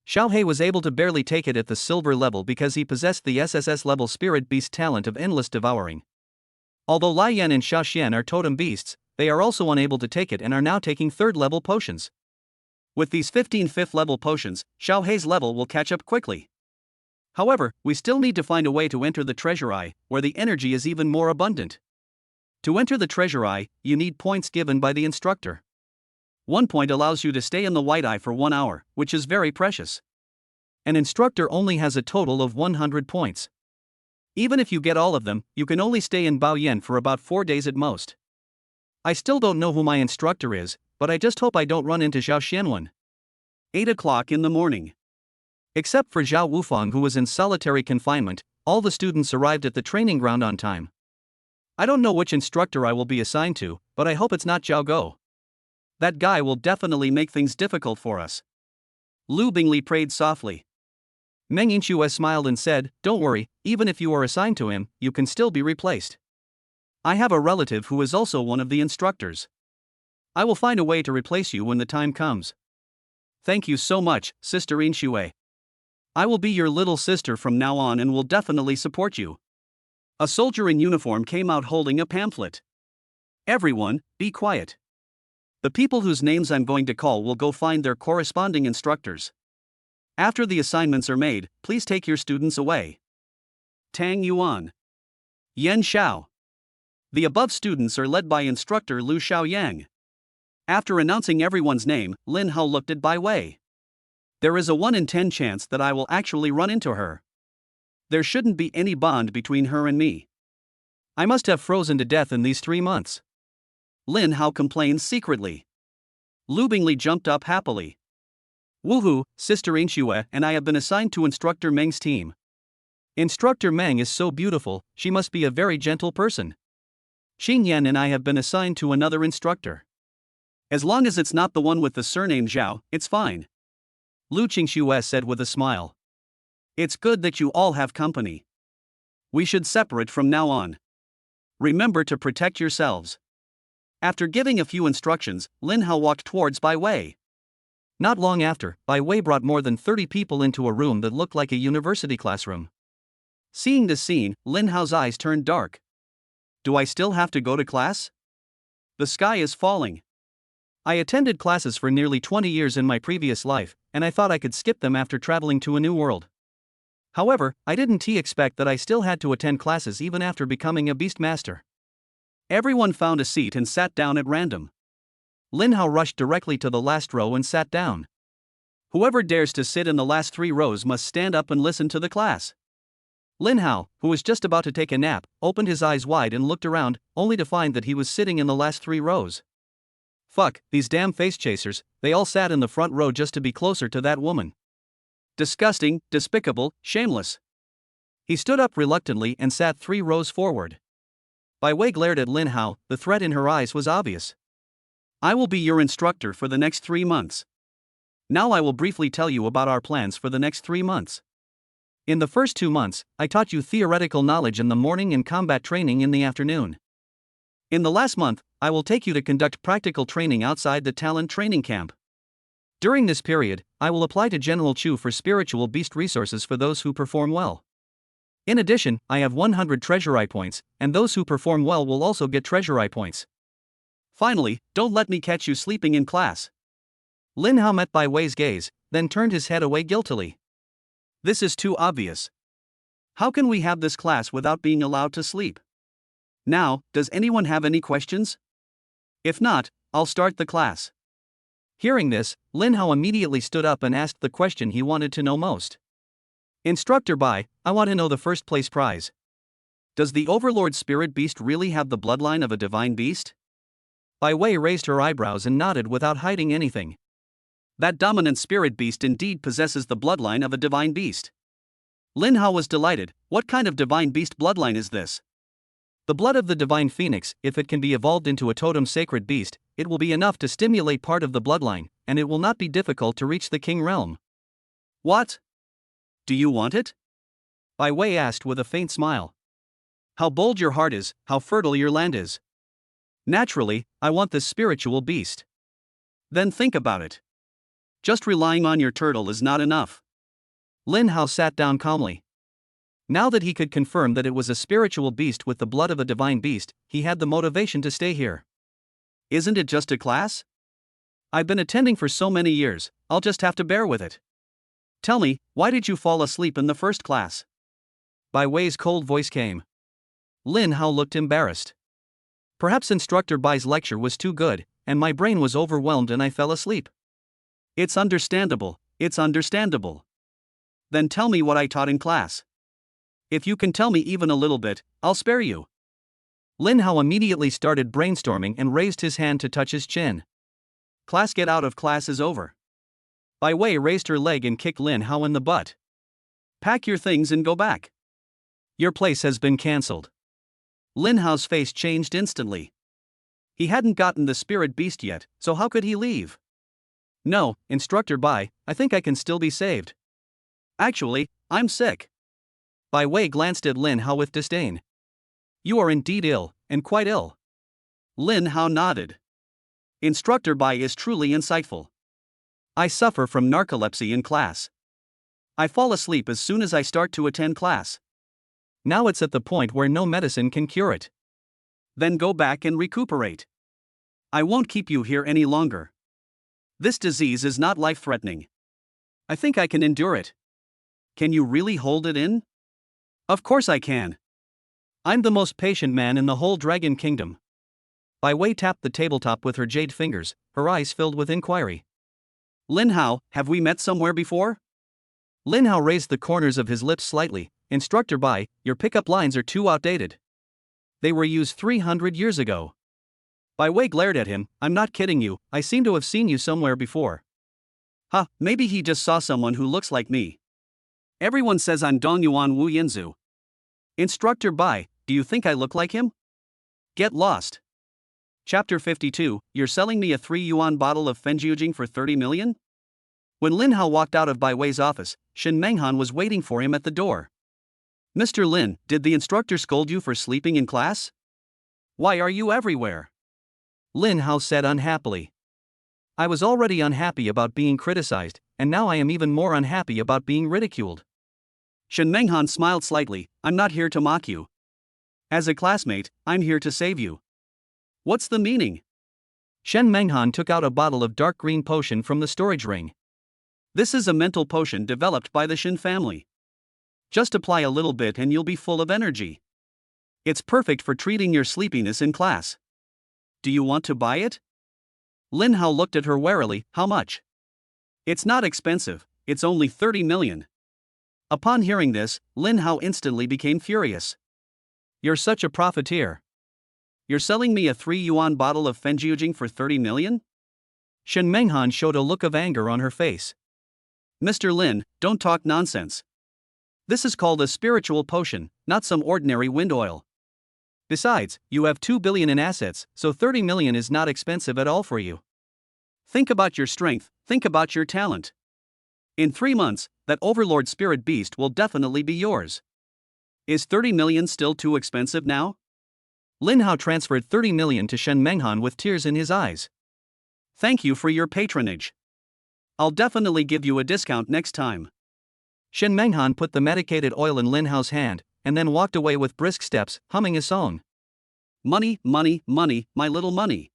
A: Xiao Hei was able to barely take it at the Silver level because he possessed the SSS level Spirit Beast talent of Endless Devouring. Although Lai Yan and Xia Xian are totem beasts, they are also unable to take it and are now taking 3rd level potions. With these 15 5th level potions, Xiao Hei's level will catch up quickly. However, we still need to find a way to enter the Treasure Eye, where the energy is even more abundant. To enter the Treasure Eye, you need points given by the instructor. 1 point allows you to stay in the White Eye for 1 hour, which is very precious. An instructor only has a total of 100 points. Even if you get all of them, you can only stay in Baoyan for about 4 days at most. I still don't know who my instructor is, but I just hope I don't run into Zhao Xianwen. 8 o'clock in the morning. Except for Zhao Wufang, who was in solitary confinement, all the students arrived at the training ground on time. I don't know which instructor I will be assigned to, but I hope it's not Zhao Go. That guy will definitely make things difficult for us. Lu Bingli prayed softly. Meng Yinxue smiled and said, don't worry, even if you are assigned to him, you can still be replaced. I have a relative who is also one of the instructors. I will find a way to replace you when the time comes. Thank you so much, Sister Yinxue. I will be your little sister from now on and will definitely support you. A soldier in uniform came out holding a pamphlet. Everyone, be quiet. The people whose names I'm going to call will go find their corresponding instructors. After the assignments are made, please take your students away. Tang Yuan. Yan Xiao. The above students are led by instructor Lu Xiaoyang. After announcing everyone's name, Lin Hao looked at Bai Wei. There is a 1 in 10 chance that I will actually run into her. There shouldn't be any bond between her and me. I must have frozen to death in these 3 months. Lin Hao complained secretly. Lu Bingli jumped up happily. Woohoo, Sister Yinxue and I have been assigned to Instructor Meng's team. Instructor Meng is so beautiful, she must be a very gentle person. Xing Yan and I have been assigned to another instructor. As long as it's not the one with the surname Zhao, it's fine. Lu Qingxue said with a smile. It's good that you all have company. We should separate from now on. Remember to protect yourselves. After giving a few instructions, Lin Hao walked towards Bai Wei. Not long after, Bai Wei brought more than 30 people into a room that looked like a university classroom. Seeing this scene, Lin Hao's eyes turned dark. Do I still have to go to class? The sky is falling. I attended classes for nearly 20 years in my previous life, and I thought I could skip them after traveling to a new world. However, I didn't expect that I still had to attend classes even after becoming a Beastmaster. Everyone found a seat and sat down at random. Lin Hao rushed directly to the last row and sat down. Whoever dares to sit in the last 3 rows must stand up and listen to the class. Lin Hao, who was just about to take a nap, opened his eyes wide and looked around, only to find that he was sitting in the last 3 rows. Fuck, these damn face chasers, they all sat in the front row just to be closer to that woman. Disgusting, despicable, shameless. He stood up reluctantly and sat 3 rows forward. Bai Wei glared at Lin Hao, the threat in her eyes was obvious. I will be your instructor for the next 3 months. Now I will briefly tell you about our plans for the next 3 months. In the first 2 months, I taught you theoretical knowledge in the morning and combat training in the afternoon. In the last month, I will take you to conduct practical training outside the talent training camp. During this period, I will apply to General Chu for spiritual beast resources for those who perform well. In addition, I have 100 treasure eye points, and those who perform well will also get treasure eye points. Finally, don't let me catch you sleeping in class. Lin Hao met Bai Wei's gaze, then turned his head away guiltily. This is too obvious. How can we have this class without being allowed to sleep? Now, does anyone have any questions? If not, I'll start the class. Hearing this, Lin Hao immediately stood up and asked the question he wanted to know most. Instructor Bai, I want to know the first place prize. Does the Overlord Spirit Beast really have the bloodline of a divine beast? Bai Wei raised her eyebrows and nodded without hiding anything. That dominant spirit beast indeed possesses the bloodline of a divine beast. Lin Hao was delighted. What kind of divine beast bloodline is this? The blood of the divine phoenix, if it can be evolved into a totem sacred beast, it will be enough to stimulate part of the bloodline, and it will not be difficult to reach the king realm. What? Do you want it? Bai Wei asked with a faint smile. How bold your heart is, how fertile your land is. Naturally, I want this spiritual beast. Then think about it. Just relying on your turtle is not enough. Lin Hao sat down calmly. Now that he could confirm that it was a spiritual beast with the blood of a divine beast, he had the motivation to stay here. Isn't it just a class? I've been attending for so many years, I'll just have to bear with it. Tell me, why did you fall asleep in the first class? Bai Wei's cold voice came. Lin Hao looked embarrassed. Perhaps Instructor Bai's lecture was too good, and my brain was overwhelmed and I fell asleep. It's understandable, it's understandable. Then tell me what I taught in class. If you can tell me even a little bit, I'll spare you. Lin Hao immediately started brainstorming and raised his hand to touch his chin. Class get out of class is over. Bai Wei raised her leg and kicked Lin Hao in the butt. Pack your things and go back. Your place has been cancelled. Lin Hao's face changed instantly. He hadn't gotten the spirit beast yet, so how could he leave? No, Instructor Bai, I think I can still be saved. Actually, I'm sick. Bai Wei glanced at Lin Hao with disdain. You are indeed ill, and quite ill. Lin Hao nodded. Instructor Bai is truly insightful. I suffer from narcolepsy in class. I fall asleep as soon as I start to attend class. Now it's at the point where no medicine can cure it. Then go back and recuperate. I won't keep you here any longer. This disease is not life-threatening. I think I can endure it. Can you really hold it in? Of course I can. I'm the most patient man in the whole Dragon Kingdom. Bai Wei tapped the tabletop with her jade fingers, her eyes filled with inquiry. Lin Hao, have we met somewhere before? Lin Hao raised the corners of his lips slightly. Instructor Bai, your pickup lines are too outdated. They were used 300 years ago. Bai Wei glared at him. I'm not kidding you, I seem to have seen you somewhere before. Ha, maybe he just saw someone who looks like me. Everyone says I'm Dong Yuan Wu Yinzu. Instructor Bai, do you think I look like him? Get lost. Chapter 52, You're selling me a 3 yuan bottle of Fenjiujing for 30 million? When Lin Hao walked out of Bai Wei's office, Shen Menghan was waiting for him at the door. Mr. Lin, did the instructor scold you for sleeping in class? Why are you everywhere? Lin Hao said unhappily. I was already unhappy about being criticized, and now I am even more unhappy about being ridiculed. Shen Menghan smiled slightly. I'm not here to mock you. As a classmate, I'm here to save you. What's the meaning? Shen Menghan took out a bottle of dark green potion from the storage ring. This is a mental potion developed by the Shen family. Just apply a little bit and you'll be full of energy. It's perfect for treating your sleepiness in class. Do you want to buy it? Lin Hao looked at her warily. How much? It's not expensive, it's only 30 million. Upon hearing this, Lin Hao instantly became furious. You're such a profiteer. You're selling me a 3 yuan bottle of Fenjiujing for 30 million? Shen Menghan showed a look of anger on her face. Mr. Lin, don't talk nonsense. This is called a spiritual potion, not some ordinary wind oil. Besides, you have 2 billion in assets, so 30 million is not expensive at all for you. Think about your strength, think about your talent. In 3 months, that Overlord Spirit Beast will definitely be yours. Is 30 million still too expensive now? Lin Hao transferred 30 million to Shen Menghan with tears in his eyes. Thank you for your patronage. I'll definitely give you a discount next time. Shen Menghan put the medicated oil in Lin Hao's hand, and then walked away with brisk steps, humming a song. Money, money, money, my little money.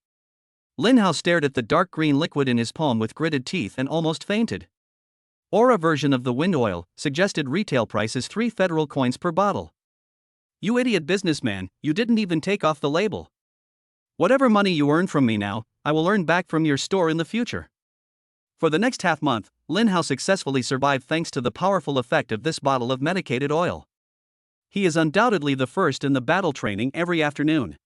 A: Lin Hao stared at the dark green liquid in his palm with gritted teeth and almost fainted. Aura version of the wind oil, suggested retail price is 3 federal coins per bottle. You idiot businessman, you didn't even take off the label. Whatever money you earn from me now, I will earn back from your store in the future. For the next half month, Lin Hao successfully survived thanks to the powerful effect of this bottle of medicated oil. He is undoubtedly the first in the battle training every afternoon.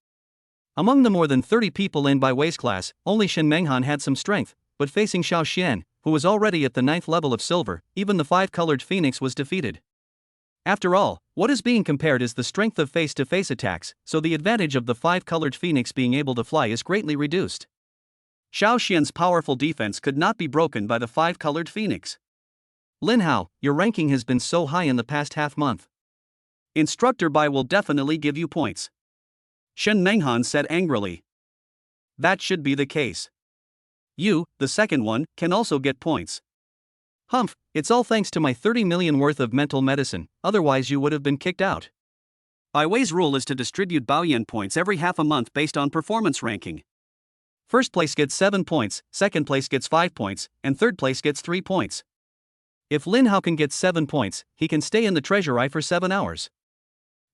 A: Among the more than 30 people in Bai Wei's class, only Shen Menghan had some strength, but facing Xiao Xian, who was already at the 9th level of silver, even the 5-colored phoenix was defeated. After all, what is being compared is the strength of face-to-face attacks, so the advantage of the 5-colored phoenix being able to fly is greatly reduced. Xiao Xian's powerful defense could not be broken by the 5-colored phoenix. Lin Hao, your ranking has been so high in the past half month. Instructor Bai will definitely give you points. Shen Menghan said angrily. That should be the case. You, the second one, can also get points. Humph, it's all thanks to my 30 million worth of mental medicine, otherwise you would have been kicked out. Bai Wei's rule is to distribute Baoyan points every half a month based on performance ranking. First place gets 7 points, second place gets 5 points, and third place gets 3 points. If Lin Hao can get 7 points, he can stay in the treasure eye for 7 hours.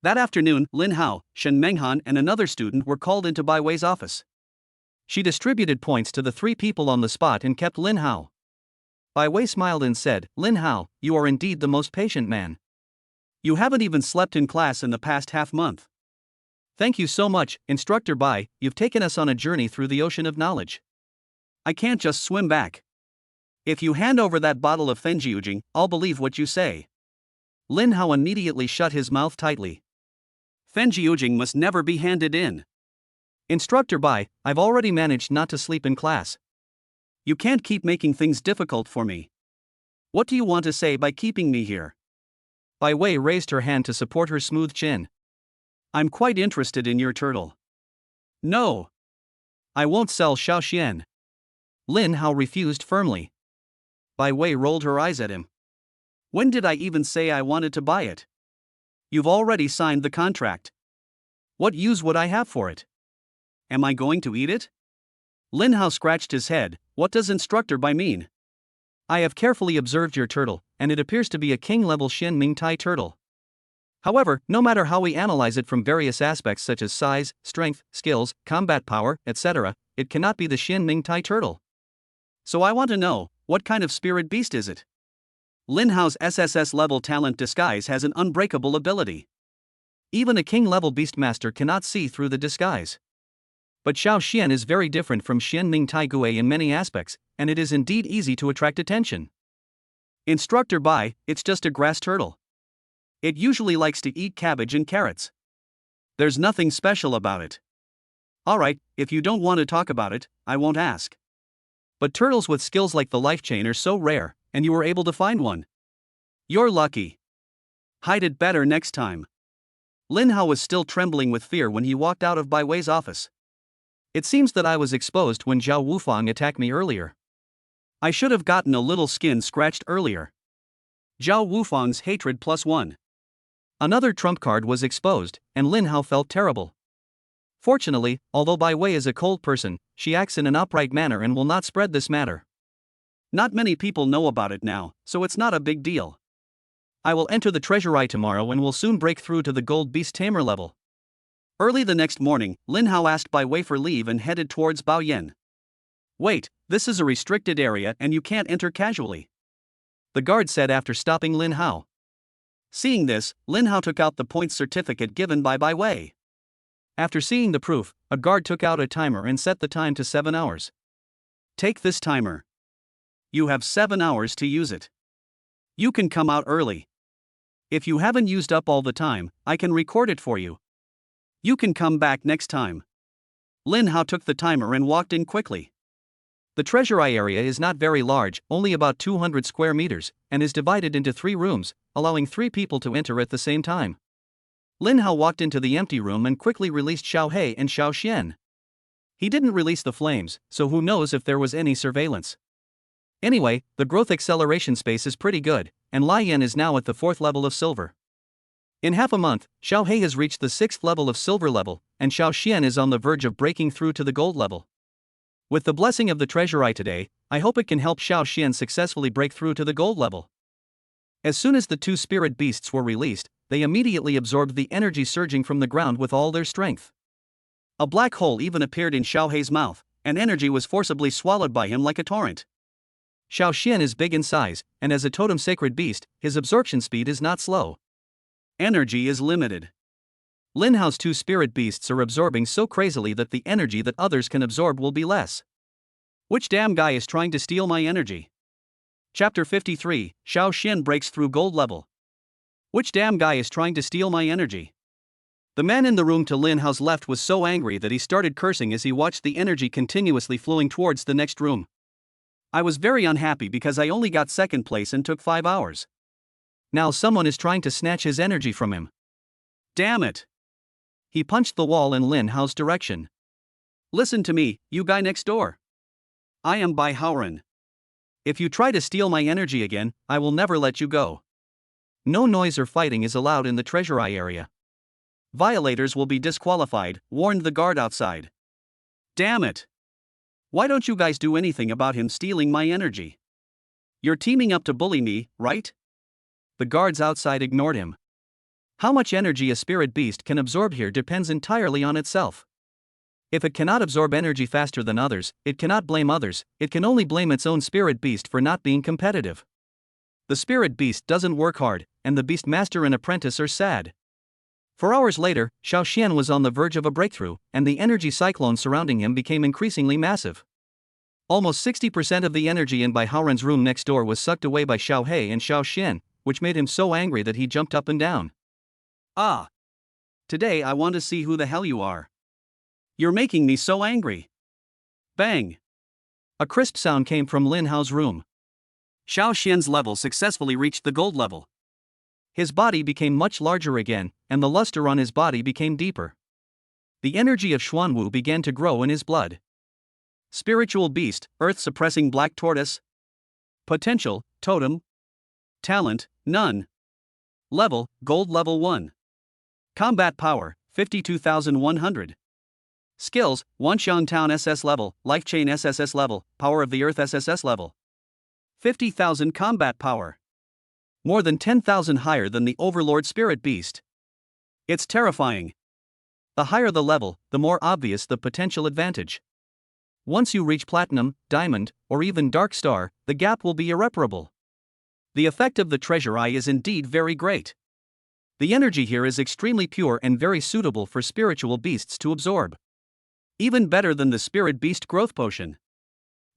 A: That afternoon, Lin Hao, Shen Menghan and another student were called into Bai Wei's office. She distributed points to the 3 people on the spot and kept Lin Hao. Bai Wei smiled and said, Lin Hao, you are indeed the most patient man. You haven't even slept in class in the past half month. Thank you so much, Instructor Bai, you've taken us on a journey through the ocean of knowledge. I can't just swim back. If you hand over that bottle of Fenjiujing, I'll believe what you say. Lin Hao immediately shut his mouth tightly. Fenjiujing must never be handed in. Instructor Bai, I've already managed not to sleep in class. You can't keep making things difficult for me. What do you want to say by keeping me here? Bai Wei raised her hand to support her smooth chin. I'm quite interested in your turtle. No. I won't sell Xiao Xian. Lin Hao refused firmly. Bai Wei rolled her eyes at him. When did I even say I wanted to buy it? You've already signed the contract. What use would I have for it? Am I going to eat it? Lin Hao scratched his head. What does Instructor Bai mean? I have carefully observed your turtle, and it appears to be a king-level Xin Ming Tai turtle. However, no matter how we analyze it from various aspects such as size, strength, skills, combat power, etc., it cannot be the Xin Ming Tai turtle. So I want to know, what kind of spirit beast is it? Lin Hao's SSS level talent disguise has an unbreakable ability. Even a king-level beastmaster cannot see through the disguise. But Xiao Xian is very different from Xian Ming Tai Gui in many aspects, and it is indeed easy to attract attention. Instructor Bai, it's just a grass turtle. It usually likes to eat cabbage and carrots. There's nothing special about it. Alright, if you don't want to talk about it, I won't ask. But turtles with skills like the life chain are so rare, and you were able to find one. You're lucky. Hide it better next time. Lin Hao was still trembling with fear when he walked out of Bai Wei's office. It seems that I was exposed when Zhao Wufang attacked me earlier. I should have gotten a little skin scratched earlier. Zhao Wufang's hatred +1. Another trump card was exposed, and Lin Hao felt terrible. Fortunately, although Bai Wei is a cold person, she acts in an upright manner and will not spread this matter. Not many people know about it now, so it's not a big deal. I will enter the treasure eye tomorrow and will soon break through to the gold beast tamer level. Early the next morning, Lin Hao asked Bai Wei for leave and headed towards Baoyan. Wait, this is a restricted area and you can't enter casually. The guard said after stopping Lin Hao. Seeing this, Lin Hao took out the points certificate given by Bai Wei. After seeing the proof, a guard took out a timer and set the time to 7 hours. Take this timer. You have 7 hours to use it. You can come out early. If you haven't used up all the time, I can record it for you. You can come back next time. Lin Hao took the timer and walked in quickly. The treasure eye area is not very large, only about 200 square meters, and is divided into 3 rooms, allowing 3 people to enter at the same time. Lin Hao walked into the empty room and quickly released Xiao He and Xiao Xian. He didn't release the flames, so who knows if there was any surveillance. Anyway, the growth acceleration space is pretty good, and Lai Yan is now at the 4th level of silver. In half a month, Xiao He has reached the 6th level of silver level, and Xiao Xian is on the verge of breaking through to the gold level. With the blessing of the treasure eye today, I hope it can help Xiao Xian successfully break through to the gold level. As soon as the 2 spirit beasts were released, they immediately absorbed the energy surging from the ground with all their strength. A black hole even appeared in Xiao He's mouth, and energy was forcibly swallowed by him like a torrent. Xiao Xian is big in size, and as a totem sacred beast, his absorption speed is not slow. Energy is limited. Lin Hao's 2 spirit beasts are absorbing so crazily that the energy that others can absorb will be less. Which damn guy is trying to steal my energy? Chapter 53, Xiao Xian breaks through gold level. Which damn guy is trying to steal my energy? The man in the room to Lin Hao's left was so angry that he started cursing as he watched the energy continuously flowing towards the next room. I was very unhappy because I only got 2nd place and took 5 hours. Now someone is trying to snatch his energy from him. Damn it! He punched the wall in Lin Hao's direction. Listen to me, you guy next door. I am Bai Haoran. If you try to steal my energy again, I will never let you go. No noise or fighting is allowed in the treasure eye area. Violators will be disqualified, warned the guard outside. Damn it! Why don't you guys do anything about him stealing my energy? You're teaming up to bully me, right? The guards outside ignored him. How much energy a spirit beast can absorb here depends entirely on itself. If it cannot absorb energy faster than others, it cannot blame others, it can only blame its own spirit beast for not being competitive. The spirit beast doesn't work hard, and the beast master and apprentice are sad. 4 hours later, Xiao Xian was on the verge of a breakthrough, and the energy cyclone surrounding him became increasingly massive. Almost 60% of the energy in Bai Haoran's room next door was sucked away by Xiao He and Xiao Xian, which made him so angry that he jumped up and down. Ah! Today I want to see who the hell you are. You're making me so angry. Bang! A crisp sound came from Lin Hao's room. Xiao Xian's level successfully reached the gold level. His body became much larger again, and the luster on his body became deeper. The energy of Xuanwu began to grow in his blood. Spiritual beast, earth-suppressing black tortoise. Potential, totem. Talent, none. Level, gold level 1. Combat power, 52,100. Skills, Wanshan Town SS level, Life Chain SSS level, Power of the Earth SSS level. 50,000 combat power. More than 10,000 higher than the Overlord Spirit Beast. It's terrifying. The higher the level, the more obvious the potential advantage. Once you reach Platinum, Diamond, or even Dark Star, the gap will be irreparable. The effect of the treasure eye is indeed very great. The energy here is extremely pure and very suitable for spiritual beasts to absorb. Even better than the Spirit Beast Growth Potion.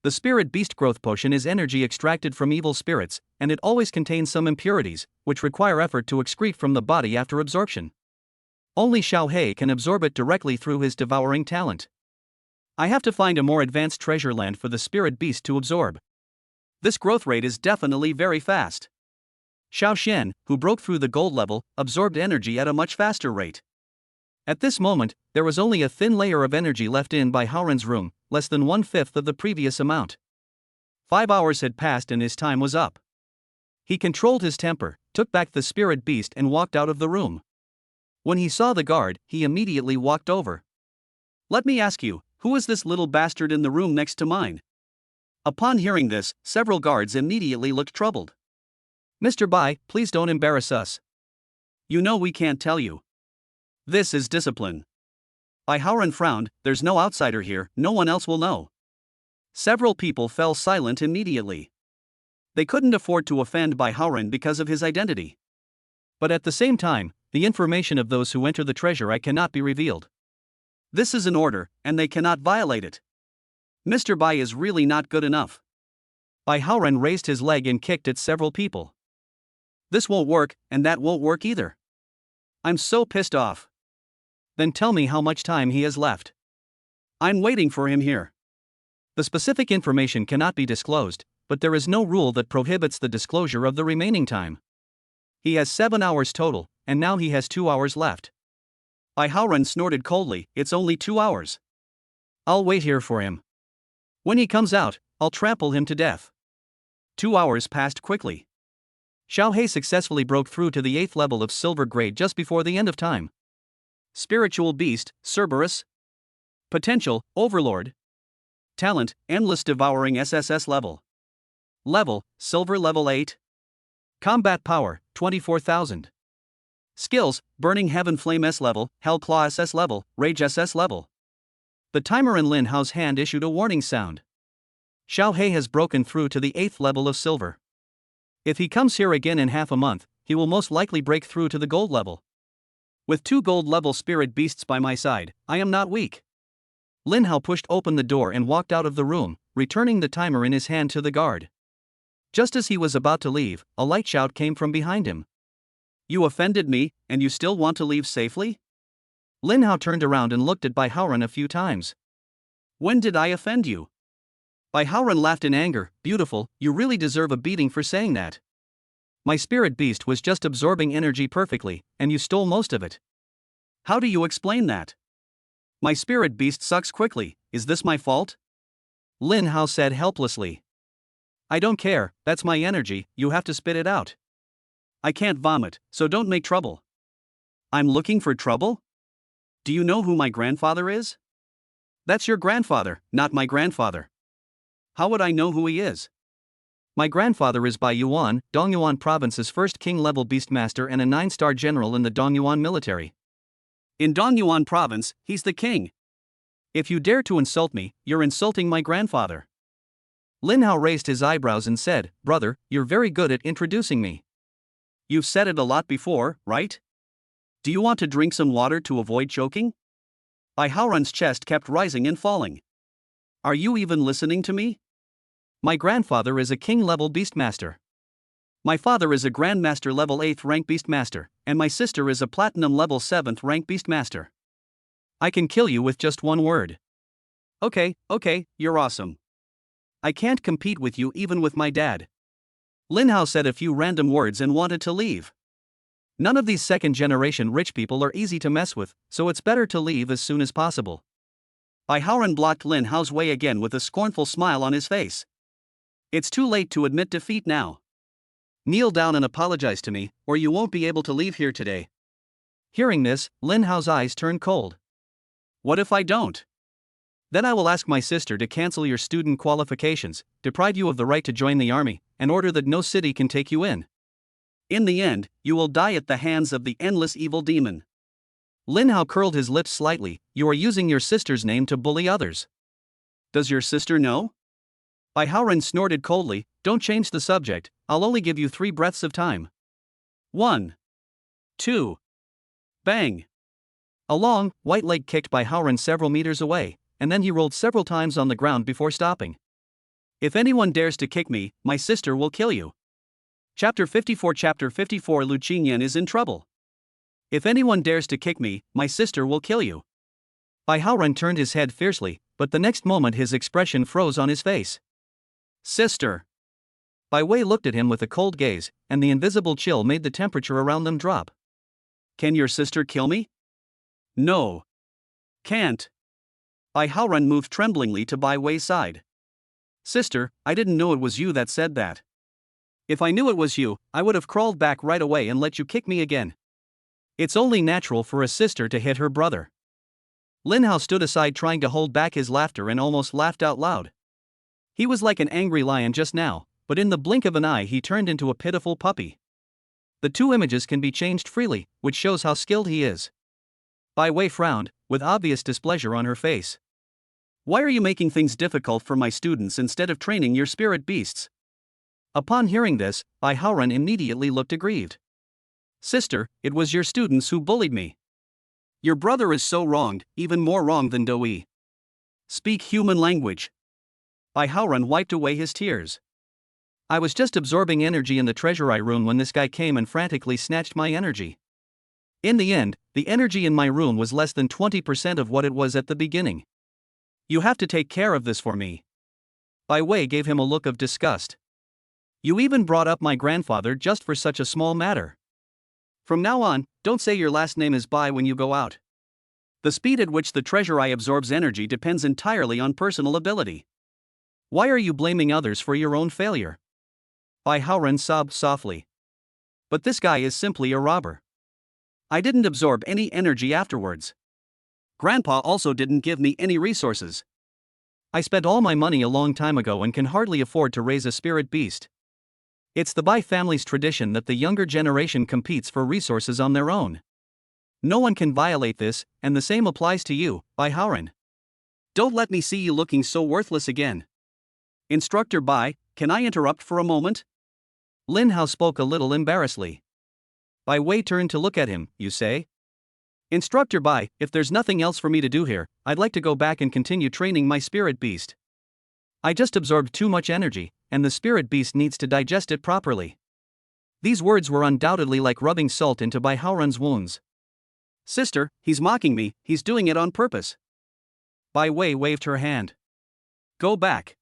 A: The Spirit Beast Growth Potion is energy extracted from evil spirits, and it always contains some impurities, which require effort to excrete from the body after absorption. Only Xiao He can absorb it directly through his devouring talent. I have to find a more advanced treasure land for the Spirit Beast to absorb. This growth rate is definitely very fast. Xiao Xian, who broke through the gold level, absorbed energy at a much faster rate. At this moment, there was only a thin layer of energy left in Bai Haoran's room, less than 1/5 of the previous amount. 5 hours had passed and his time was up. He controlled his temper, took back the spirit beast and walked out of the room. When he saw the guard, he immediately walked over. Let me ask you, who is this little bastard in the room next to mine? Upon hearing this, several guards immediately looked troubled. Mr. Bai, please don't embarrass us. You know we can't tell you. This is discipline. Bai Haoran frowned, there's no outsider here, no one else will know. Several people fell silent immediately. They couldn't afford to offend Bai Haoran because of his identity. But at the same time, the information of those who enter the treasure eye cannot be revealed. This is an order, and they cannot violate it. Mr. Bai is really not good enough. Bai Haoran raised his leg and kicked at several people. This won't work, and that won't work either. I'm so pissed off. Then tell me how much time he has left. I'm waiting for him here. The specific information cannot be disclosed, but there is no rule that prohibits the disclosure of the remaining time. He has 7 hours total, and now he has 2 hours left. Howran snorted coldly, it's only 2 hours. I'll wait here for him. When he comes out, I'll trample him to death. 2 hours passed quickly. Xiao He successfully broke through to the 8th level of silver grade just before the end of time. Spiritual beast, Cerberus. Potential, Overlord. Talent, endless devouring SSS level. Level, silver level 8. Combat power, 24,000. Skills, burning heaven flame S level, hell claw SS level, rage SS level. The timer in Lin Hao's hand issued a warning sound. Xiao He has broken through to the 8th level of silver. If he comes here again in half a month, he will most likely break through to the gold level. With 2 gold level spirit beasts by my side, I am not weak. Lin Hao pushed open the door and walked out of the room, returning the timer in his hand to the guard. Just as he was about to leave, a light shout came from behind him. You offended me, and you still want to leave safely? Lin Hao turned around and looked at Bai Haoran a few times. When did I offend you? Bai Haoran laughed in anger. Beautiful, you really deserve a beating for saying that. My spirit beast was just absorbing energy perfectly, and you stole most of it. How do you explain that? My spirit beast sucks quickly, is this my fault? Lin Hao said helplessly. I don't care, that's my energy, you have to spit it out. I can't vomit, so don't make trouble. I'm looking for trouble? Do you know who my grandfather is? That's your grandfather, not my grandfather. How would I know who he is? My grandfather is Bai Yuan, Dongyuan province's first king-level beastmaster and a 9-star general in the Dongyuan military. In Dongyuan province, he's the king. If you dare to insult me, you're insulting my grandfather. Lin Hao raised his eyebrows and said, Brother, you're very good at introducing me. You've said it a lot before, right? Do you want to drink some water to avoid choking? Bai Haoran's chest kept rising and falling. Are you even listening to me? My grandfather is a king-level beastmaster. My father is a grandmaster level 8th rank beastmaster, and my sister is a platinum level 7th rank beastmaster. I can kill you with just one word. Okay, you're awesome. I can't compete with you even with my dad. Lin Hao said a few random words and wanted to leave. None of these second-generation rich people are easy to mess with, so it's better to leave as soon as possible. Bai Haoran blocked Lin Hao's way again with a scornful smile on his face. It's too late to admit defeat now. Kneel down and apologize to me, or you won't be able to leave here today. Hearing this, Lin Hao's eyes turned cold. What if I don't? Then I will ask my sister to cancel your student qualifications, deprive you of the right to join the army, and order that no city can take you in. In the end, you will die at the hands of the endless evil demon. Lin Hao curled his lips slightly. You are using your sister's name to bully others. Does your sister know? Bai Haoran snorted coldly. Don't change the subject, I'll only give you 3 breaths of time. 1. 2. Bang. A long, white leg kicked Bai Haoran several meters away, and then he rolled several times on the ground before stopping. If anyone dares to kick me, my sister will kill you. Chapter 54 Lu Qingyan is in trouble. If anyone dares to kick me, my sister will kill you. Bai Haoran turned his head fiercely, but the next moment his expression froze on his face. Sister. Bai Wei looked at him with a cold gaze, and the invisible chill made the temperature around them drop. Can your sister kill me? No. Can't. Bai Haoran moved tremblingly to Bai Wei's side. Sister, I didn't know it was you that said that. If I knew it was you, I would have crawled back right away and let you kick me again. It's only natural for a sister to hit her brother. Lin Hao stood aside trying to hold back his laughter and almost laughed out loud. He was like an angry lion just now, but in the blink of an eye he turned into a pitiful puppy. The 2 images can be changed freely, which shows how skilled he is. Bai Wei frowned, with obvious displeasure on her face. Why are you making things difficult for my students instead of training your spirit beasts? Upon hearing this, Bai Haoran immediately looked aggrieved. Sister, it was your students who bullied me. Your brother is so wronged, even more wrong than Doi. Speak human language. Bai Haoran wiped away his tears. I was just absorbing energy in the treasury room when this guy came and frantically snatched my energy. In the end, the energy in my room was less than 20% of what it was at the beginning. You have to take care of this for me. Bai Wei gave him a look of disgust. You even brought up my grandfather just for such a small matter. From now on, don't say your last name is Bai when you go out. The speed at which the treasure eye absorbs energy depends entirely on personal ability. Why are you blaming others for your own failure? Bai Haoren sobbed softly. But this guy is simply a robber. I didn't absorb any energy afterwards. Grandpa also didn't give me any resources. I spent all my money a long time ago and can hardly afford to raise a spirit beast. It's the Bai family's tradition that the younger generation competes for resources on their own. No one can violate this, and the same applies to you, Bai Haoren. Don't let me see you looking so worthless again. Instructor Bai, can I interrupt for a moment? Lin Hao spoke a little embarrassedly. Bai Wei turned to look at him. You say? Instructor Bai, if there's nothing else for me to do here, I'd like to go back and continue training my spirit beast. I just absorbed too much energy, and the spirit beast needs to digest it properly. These words were undoubtedly like rubbing salt into Bai Haoren's wounds. Sister, he's mocking me, he's doing it on purpose. Bai Wei waved her hand. Go back.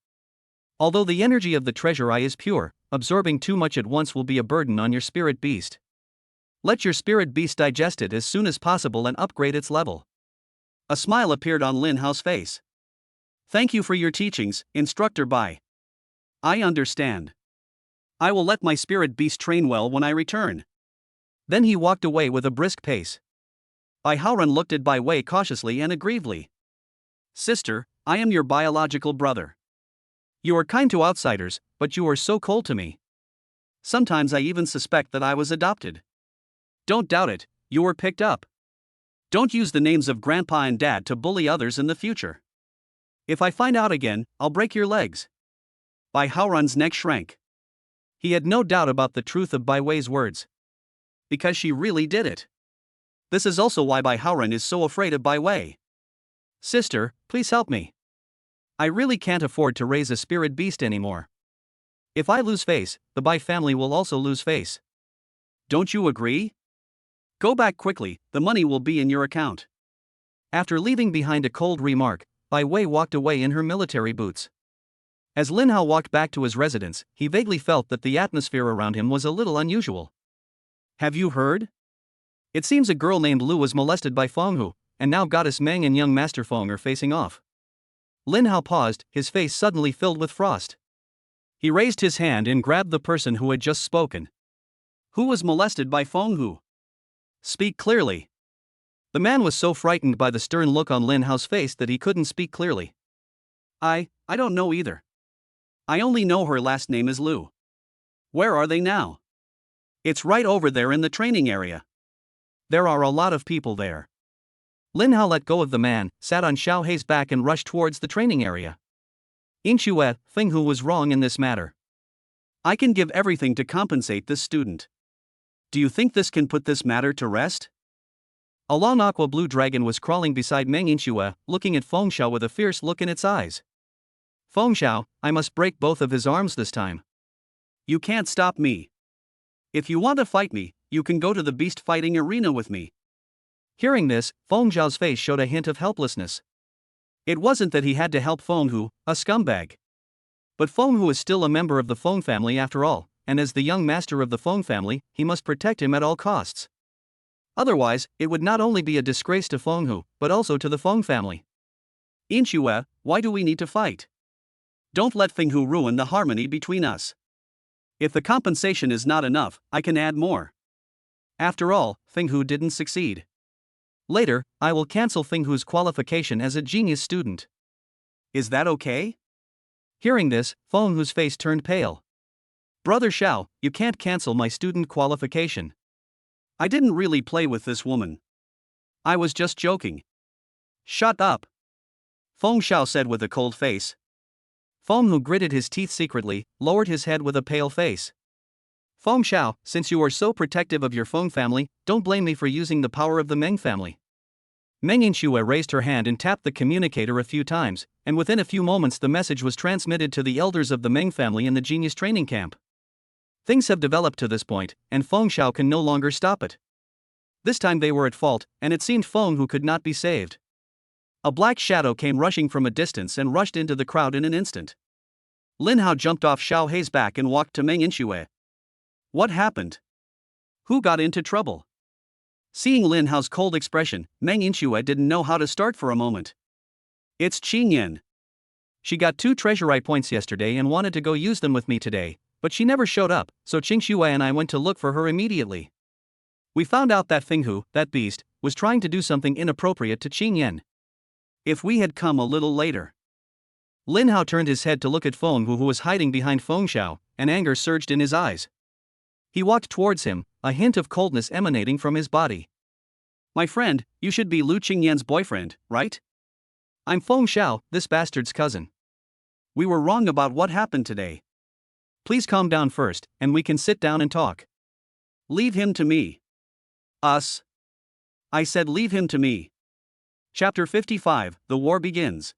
A: Although the energy of the treasure eye is pure, absorbing too much at once will be a burden on your spirit beast. Let your spirit beast digest it as soon as possible and upgrade its level. A smile appeared on Lin Hao's face. Thank you for your teachings, Instructor Bai. I understand. I will let my spirit beast train well when I return. Then he walked away with a brisk pace. Bai Haoren looked at Bai Wei cautiously and aggrievedly. Sister, I am your biological brother. You are kind to outsiders, but you are so cold to me. Sometimes I even suspect that I was adopted. Don't doubt it, you were picked up. Don't use the names of Grandpa and Dad to bully others in the future. If I find out again, I'll break your legs. Bai Haoren's neck shrank. He had no doubt about the truth of Bai Wei's words. Because she really did it. This is also why Bai Haoren is so afraid of Bai Wei. Sister, please help me. I really can't afford to raise a spirit beast anymore. If I lose face, the Bai family will also lose face. Don't you agree? Go back quickly, the money will be in your account. After leaving behind a cold remark, Bai Wei walked away in her military boots. As Lin Hao walked back to his residence, he vaguely felt that the atmosphere around him was a little unusual. Have you heard? It seems a girl named Lu was molested by Feng Hu, and now Goddess Meng and young Master Feng are facing off. Lin Hao paused, his face suddenly filled with frost. He raised his hand and grabbed the person who had just spoken. Who was molested by Feng Hu? Speak clearly. The man was so frightened by the stern look on Lin Hao's face that he couldn't speak clearly. I don't know either. I only know her last name is Lu. Where are they now? It's right over there in the training area. There are a lot of people there. Lin Hao let go of the man, sat on Xiao Hei's back and rushed towards the training area. Inchue, Feng Hu was wrong in this matter. I can give everything to compensate this student. Do you think this can put this matter to rest? A long aqua-blue dragon was crawling beside Meng Inchue, looking at Feng Xiao with a fierce look in its eyes. Feng Xiao, I must break both of his arms this time. You can't stop me. If you want to fight me, you can go to the beast fighting arena with me. Hearing this, Feng Xiao's face showed a hint of helplessness. It wasn't that he had to help Feng Hu, a scumbag. But Feng Hu is still a member of the Feng family after all, and as the young master of the Feng family, he must protect him at all costs. Otherwise, it would not only be a disgrace to Feng Hu, but also to the Feng family. Inchue, why do we need to fight? Don't let Feng Hu ruin the harmony between us. If the compensation is not enough, I can add more. After all, Feng Hu didn't succeed. Later, I will cancel Feng Hu's qualification as a genius student. Is that okay? Hearing this, Feng Hu's face turned pale. Brother Xiao, you can't cancel my student qualification. I didn't really play with this woman. I was just joking. Shut up. Feng Xiao said with a cold face. Feng Hu gritted his teeth secretly, lowered his head with a pale face. Feng Xiao, since you are so protective of your Feng family, don't blame me for using the power of the Meng family. Meng Inchue raised her hand and tapped the communicator a few times, and within a few moments the message was transmitted to the elders of the Meng family in the genius training camp. Things have developed to this point, and Feng Xiao can no longer stop it. This time they were at fault, and it seemed Feng Hu could not be saved. A black shadow came rushing from a distance and rushed into the crowd in an instant. Lin Hao jumped off Xiao Hei's back and walked to Meng Inxue. What happened? Who got into trouble? Seeing Lin Hao's cold expression, Meng Inxue didn't know how to start for a moment. It's Qing Yan. She got 2 treasury points yesterday and wanted to go use them with me today, but she never showed up, so Qing Xue and I went to look for her immediately. We found out that Fenghu, that beast, was trying to do something inappropriate to Qing Yan. If we had come a little later. Lin Hao turned his head to look at Fenghu, who was hiding behind Fengxiao, and anger surged in his eyes. He walked towards him, a hint of coldness emanating from his body. My friend, you should be Lu Qingyan's boyfriend, right? I'm Fengxiao, this bastard's cousin. We were wrong about what happened today. Please calm down first, and we can sit down and talk. Leave him to me. Us. I said leave him to me. Chapter 55, The War Begins.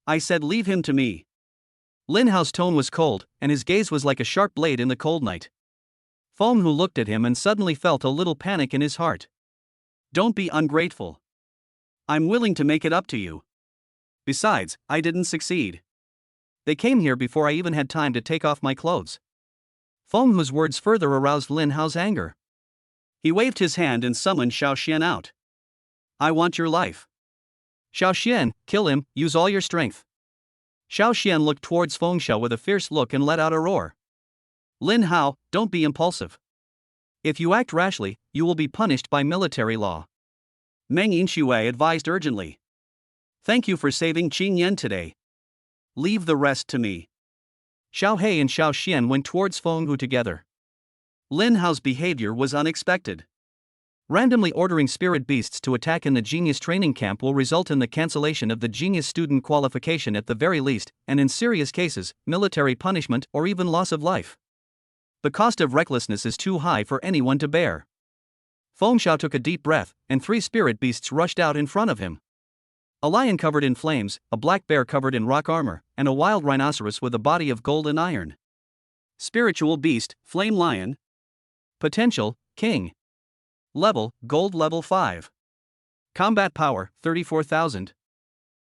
A: I said leave him to me. Lin Hao's tone was cold, and his gaze was like a sharp blade in the cold night. Fenghu looked at him and suddenly felt a little panic in his heart. Don't be ungrateful. I'm willing to make it up to you. Besides, I didn't succeed. They came here before I even had time to take off my clothes. Fenghu's words further aroused Lin Hao's anger. He waved his hand and summoned Xiao Xian out. I want your life. Xiao Xian, kill him, use all your strength. Xiao Xian looked towards Fengxiao with a fierce look and let out a roar. Lin Hao, don't be impulsive. If you act rashly, you will be punished by military law. Meng Inxue advised urgently. Thank you for saving Qing Yan today. Leave the rest to me. Xiao Hei and Xiao Xian went towards Fenghu together. Lin Hao's behavior was unexpected. Randomly ordering spirit beasts to attack in the genius training camp will result in the cancellation of the genius student qualification at the very least, and in serious cases, military punishment or even loss of life. The cost of recklessness is too high for anyone to bear. Fengxiao took a deep breath, and 3 spirit beasts rushed out in front of him. A lion covered in flames, a black bear covered in rock armor, and a wild rhinoceros with a body of gold and iron. Spiritual beast, flame lion. Potential, king. Level, gold level 5. Combat power, 34,000.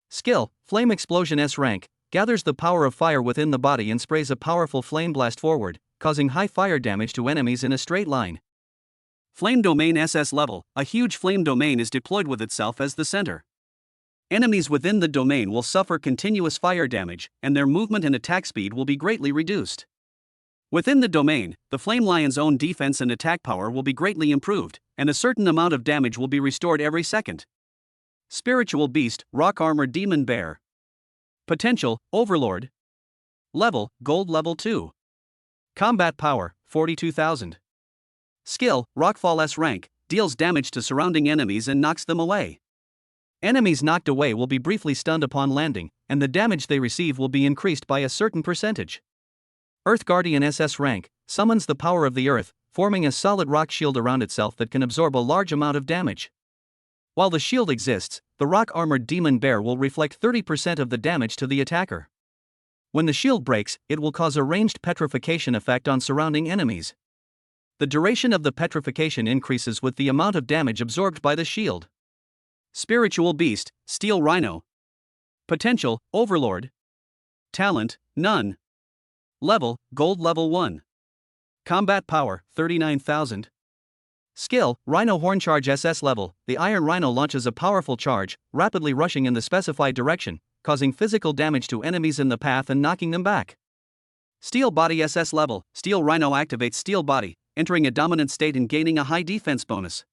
A: Skill, flame explosion S rank, gathers the power of fire within the body and sprays a powerful flame blast forward, causing high fire damage to enemies in a straight line. Flame domain SS level, a huge flame domain is deployed with itself as the center. Enemies within the domain will suffer continuous fire damage, and their movement and attack speed will be greatly reduced. Within the domain, the Flame Lion's own defense and attack power will be greatly improved, and a certain amount of damage will be restored every second. Spiritual Beast, Rock Armor Demon Bear. Potential, Overlord. Level, Gold level 2. Combat power, 42,000. Skill, Rockfall S rank, deals damage to surrounding enemies and knocks them away. Enemies knocked away will be briefly stunned upon landing, and the damage they receive will be increased by a certain percentage. Earth Guardian SS rank, summons the power of the earth, forming a solid rock shield around itself that can absorb a large amount of damage. While the shield exists, the rock-armored demon bear will reflect 30% of the damage to the attacker. When the shield breaks, it will cause a ranged petrification effect on surrounding enemies. The duration of the petrification increases with the amount of damage absorbed by the shield. Spiritual Beast, Steel Rhino. Potential, Overlord. Talent, none. Level, Gold level 1. Combat power, 39,000. Skill, Rhino Horn Charge SS level, the Iron Rhino launches a powerful charge, rapidly rushing in the specified direction, causing physical damage to enemies in the path and knocking them back. Steel Body SS level, Steel Rhino activates Steel Body, entering a dominant state and gaining a high defense bonus.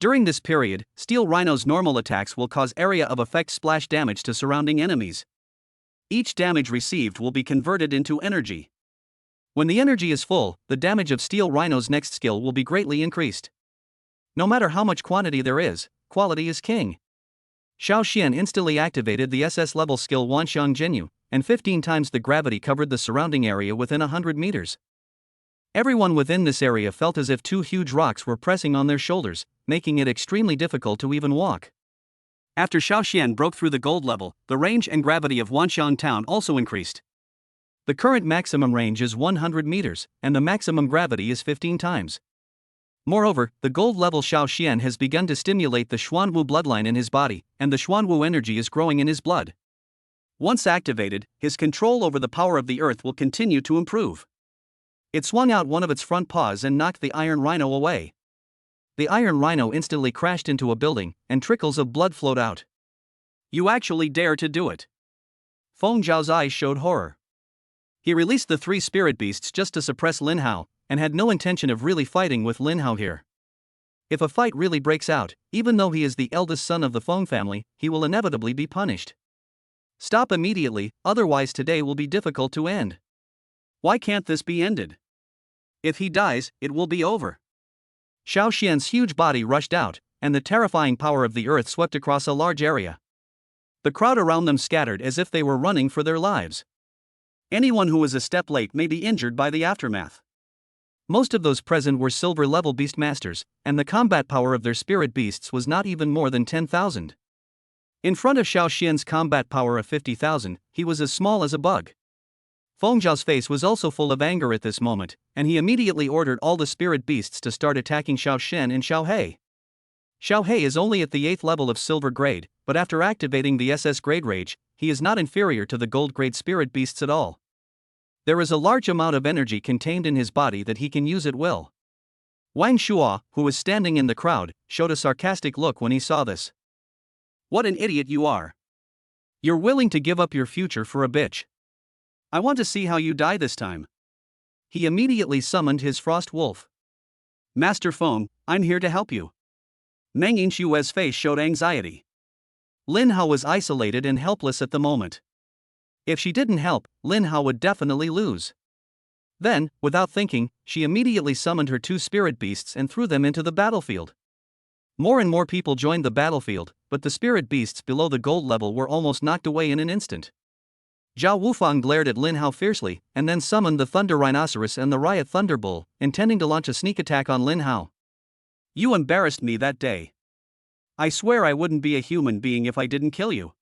A: During this period, Steel Rhino's normal attacks will cause area of effect splash damage to surrounding enemies. Each damage received will be converted into energy. When the energy is full, the damage of Steel Rhino's next skill will be greatly increased. No matter how much quantity there is, quality is king. Xiao Xian instantly activated the SS level skill Wanxiang Jinyu, and 15 times the gravity covered the surrounding area within 100 meters. Everyone within this area felt as if 2 huge rocks were pressing on their shoulders, making it extremely difficult to even walk. After Xiao Xian broke through the gold level, the range and gravity of Wanxiang Town also increased. The current maximum range is 100 meters, and the maximum gravity is 15 times. Moreover, the gold level Xiao Xian has begun to stimulate the Xuanwu bloodline in his body, and the Xuanwu energy is growing in his blood. Once activated, his control over the power of the earth will continue to improve. It swung out one of its front paws and knocked the iron rhino away. The iron rhino instantly crashed into a building, and trickles of blood flowed out. You actually dare to do it? Feng Zhao's eyes showed horror. He released the 3 spirit beasts just to suppress Lin Hao, and had no intention of really fighting with Lin Hao here. If a fight really breaks out, even though he is the eldest son of the Feng family, he will inevitably be punished. Stop immediately, otherwise today will be difficult to end. Why can't this be ended? If he dies, it will be over. Xiao Xian's huge body rushed out, and the terrifying power of the earth swept across a large area. The crowd around them scattered as if they were running for their lives. Anyone who was a step late may be injured by the aftermath. Most of those present were silver-level beastmasters, and the combat power of their spirit beasts was not even more than 10,000. In front of Xiao Xian's combat power of 50,000, he was as small as a bug. Feng Zhao's face was also full of anger at this moment, and he immediately ordered all the spirit beasts to start attacking Xiao Xian and Xiao He. Xiao He is only at the 8th level of silver grade, but after activating the SS grade rage, he is not inferior to the gold grade spirit beasts at all. There is a large amount of energy contained in his body that he can use at will. Wang Shuo, who was standing in the crowd, showed a sarcastic look when he saw this. What an idiot you are. You're willing to give up your future for a bitch. I want to see how you die this time. He immediately summoned his frost wolf. Master Feng, I'm here to help you. Meng Yinshue's face showed anxiety. Lin Hao was isolated and helpless at the moment. If she didn't help, Lin Hao would definitely lose. Then, without thinking, she immediately summoned her 2 spirit beasts and threw them into the battlefield. More and more people joined the battlefield, but the spirit beasts below the gold level were almost knocked away in an instant. Zhao Wufang glared at Lin Hao fiercely, and then summoned the Thunder Rhinoceros and the Riot Thunderbull, intending to launch a sneak attack on Lin Hao. You embarrassed me that day. I swear I wouldn't be a human being if I didn't kill you.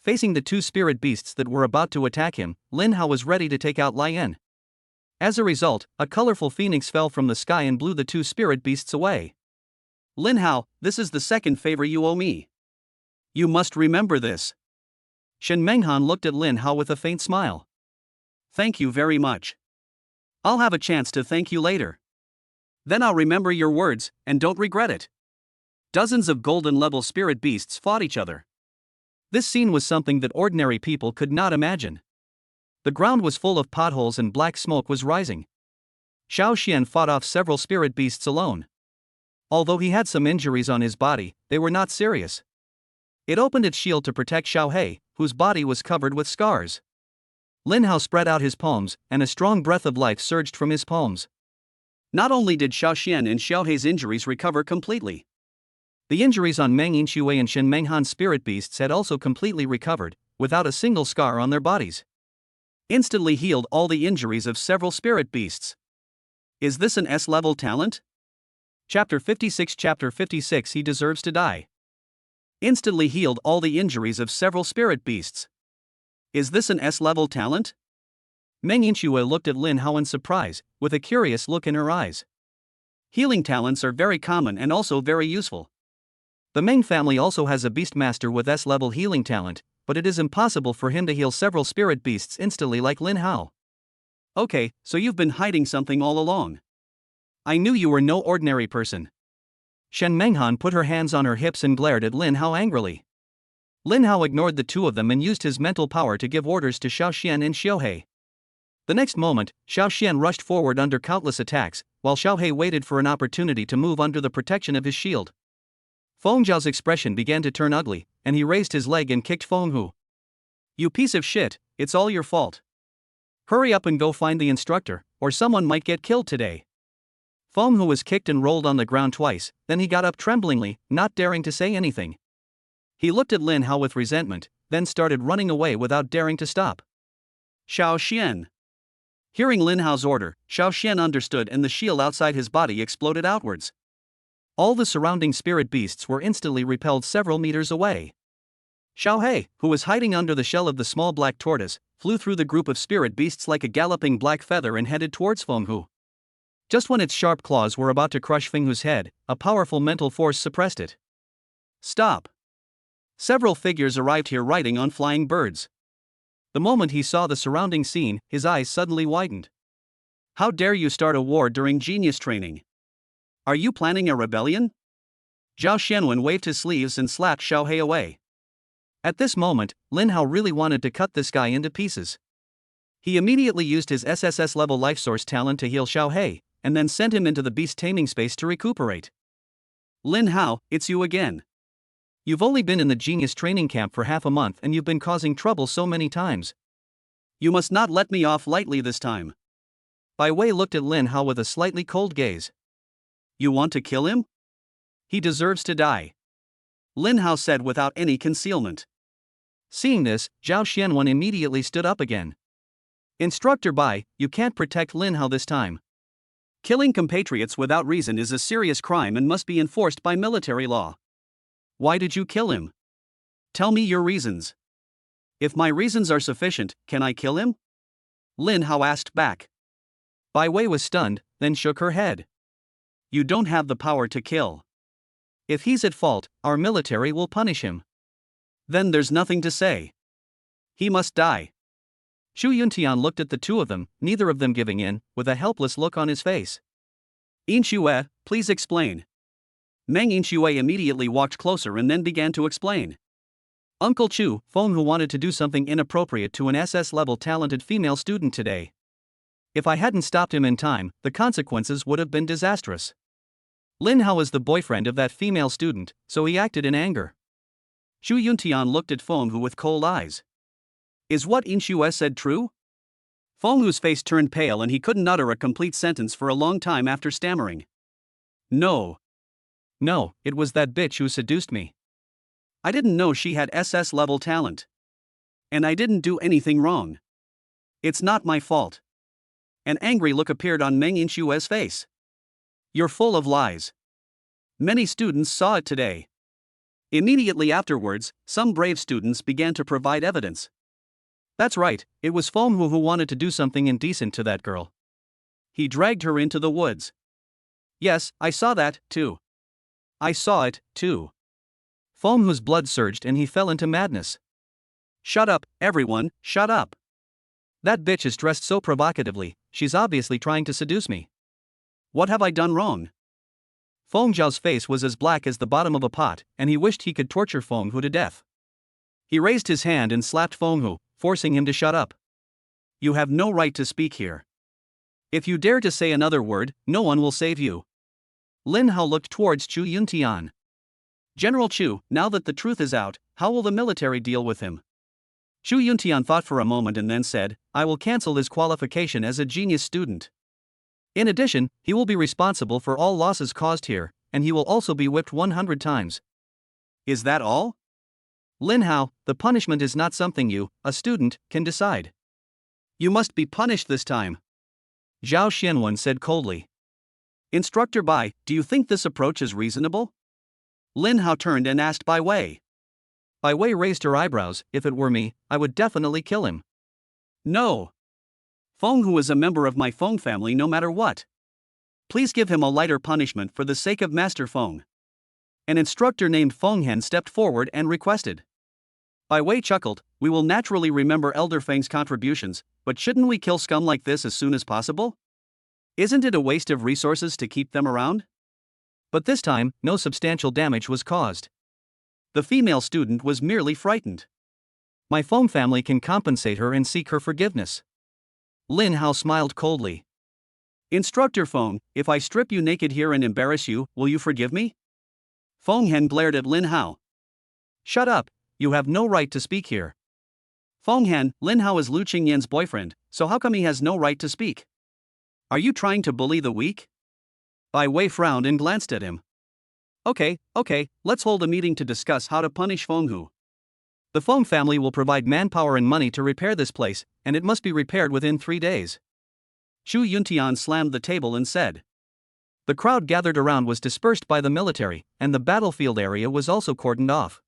A: Facing the 2 spirit beasts that were about to attack him, Lin Hao was ready to take out Lian. As a result, a colorful phoenix fell from the sky and blew the 2 spirit beasts away. Lin Hao, this is the second favor you owe me. You must remember this. Shen Menghan looked at Lin Hao with a faint smile. Thank you very much. I'll have a chance to thank you later. Then I'll remember your words, and don't regret it. Dozens of golden-level spirit beasts fought each other. This scene was something that ordinary people could not imagine. The ground was full of potholes and black smoke was rising. Xiao Xian fought off several spirit beasts alone. Although he had some injuries on his body, they were not serious. It opened its shield to protect Xiao He, whose body was covered with scars. Lin Hao spread out his palms, and a strong breath of life surged from his palms. Not only did Xiao Xian and Xiao He's injuries recover completely, the injuries on Meng Yinshui and Shen Menghan's spirit beasts had also completely recovered, without a single scar on their bodies. Instantly healed all the injuries of several spirit beasts. Is this an S-level talent? Chapter 56 He deserves to die. Instantly healed all the injuries of several spirit beasts. Is this an S-level talent? Meng Yinshui looked at Lin Hao in surprise, with a curious look in her eyes. Healing talents are very common and also very useful. The Meng family also has a beastmaster with S-level healing talent, but it is impossible for him to heal several spirit beasts instantly like Lin Hao. Okay, so you've been hiding something all along. I knew you were no ordinary person. Shen Menghan put her hands on her hips and glared at Lin Hao angrily. Lin Hao ignored the 2 of them and used his mental power to give orders to Xiao Xian and Xiao He. The next moment, Xiao Xian rushed forward under countless attacks, while Xiao He waited for an opportunity to move under the protection of his shield. Feng Zhao's expression began to turn ugly, and he raised his leg and kicked Feng Hu. You piece of shit, it's all your fault. Hurry up and go find the instructor, or someone might get killed today. Feng Hu was kicked and rolled on the ground twice, then he got up tremblingly, not daring to say anything. He looked at Lin Hao with resentment, then started running away without daring to stop. Xiao Xian. Hearing Lin Hao's order, Xiao Xian understood and the shield outside his body exploded outwards. All the surrounding spirit beasts were instantly repelled several meters away. Xiao He, who was hiding under the shell of the small black tortoise, flew through the group of spirit beasts like a galloping black feather and headed towards Feng Hu. Just when its sharp claws were about to crush Feng Hu's head, a powerful mental force suppressed it. Stop! Several figures arrived here riding on flying birds. The moment he saw the surrounding scene, his eyes suddenly widened. How dare you start a war during genius training? Are you planning a rebellion? Zhao Xianwen waved his sleeves and slapped Xiaohei away. At this moment, Lin Hao really wanted to cut this guy into pieces. He immediately used his SSS level life source talent to heal Xiaohei, and then sent him into the beast taming space to recuperate. Lin Hao, it's you again. You've only been in the genius training camp for half a month and you've been causing trouble so many times. You must not let me off lightly this time. Bai Wei looked at Lin Hao with a slightly cold gaze. You want to kill him? He deserves to die. Lin Hao said without any concealment. Seeing this, Zhao Xianwen immediately stood up again. Instructor Bai, you can't protect Lin Hao this time. Killing compatriots without reason is a serious crime and must be enforced by military law. Why did you kill him? Tell me your reasons. If my reasons are sufficient, can I kill him? Lin Hao asked back. Bai Wei was stunned, then shook her head. You don't have the power to kill. If he's at fault, our military will punish him. Then there's nothing to say. He must die. Xu Yuntian looked at the two of them, neither of them giving in, with a helpless look on his face. Yinxue, please explain. Meng Yinxue immediately walked closer and then began to explain. Uncle Chu, Feng Hu wanted to do something inappropriate to an SS-level talented female student today. If I hadn't stopped him in time, the consequences would have been disastrous. Lin Hao is the boyfriend of that female student, so he acted in anger. Xu Yuntian looked at Feng Hu with cold eyes. Is what Yinxue said true? Feng Hu's face turned pale and he couldn't utter a complete sentence for a long time after stammering. No. No, it was that bitch who seduced me. I didn't know she had SS-level talent. And I didn't do anything wrong. It's not my fault. An angry look appeared on Meng Yinxue's face. You're full of lies. Many students saw it today. Immediately afterwards, some brave students began to provide evidence. That's right, it was Feng Hu who wanted to do something indecent to that girl. He dragged her into the woods. Yes, I saw that, too. I saw it, too. Feng Hu's blood surged and he fell into madness. Shut up, everyone, shut up. That bitch is dressed so provocatively, she's obviously trying to seduce me. What have I done wrong? Feng Zhao's face was as black as the bottom of a pot, and he wished he could torture Feng Hu to death. He raised his hand and slapped Feng Hu, forcing him to shut up. You have no right to speak here. If you dare to say another word, no one will save you. Lin Hao looked towards Xu Yuntian. General Chu, now that the truth is out, how will the military deal with him? Xu Yuntian thought for a moment and then said, I will cancel his qualification as a genius student. In addition, he will be responsible for all losses caused here, and he will also be whipped 100 times. Is that all? Lin Hao, the punishment is not something you, a student, can decide. You must be punished this time. Zhao Xianwen said coldly. Instructor Bai, do you think this approach is reasonable? Lin Hao turned and asked Bai Wei. Bai Wei raised her eyebrows. If it were me, I would definitely kill him. No. Feng Hu is a member of my Feng family no matter what. Please give him a lighter punishment for the sake of Master Feng. An instructor named Feng Hen stepped forward and requested. Bai Wei chuckled, we will naturally remember Elder Feng's contributions, but shouldn't we kill scum like this as soon as possible? Isn't it a waste of resources to keep them around? But this time, no substantial damage was caused. The female student was merely frightened. My Feng family can compensate her and seek her forgiveness. Lin Hao smiled coldly. Instructor Feng, if I strip you naked here and embarrass you, will you forgive me? Feng Hen glared at Lin Hao. Shut up, you have no right to speak here. Feng Hen, Lin Hao is Lu Qingyan's boyfriend, so how come he has no right to speak? Are you trying to bully the weak? Bai Wei frowned and glanced at him. Okay, let's hold a meeting to discuss how to punish Feng Hu. The Feng family will provide manpower and money to repair this place, and it must be repaired within 3 days. Xu Yuntian slammed the table and said. The crowd gathered around was dispersed by the military, and the battlefield area was also cordoned off.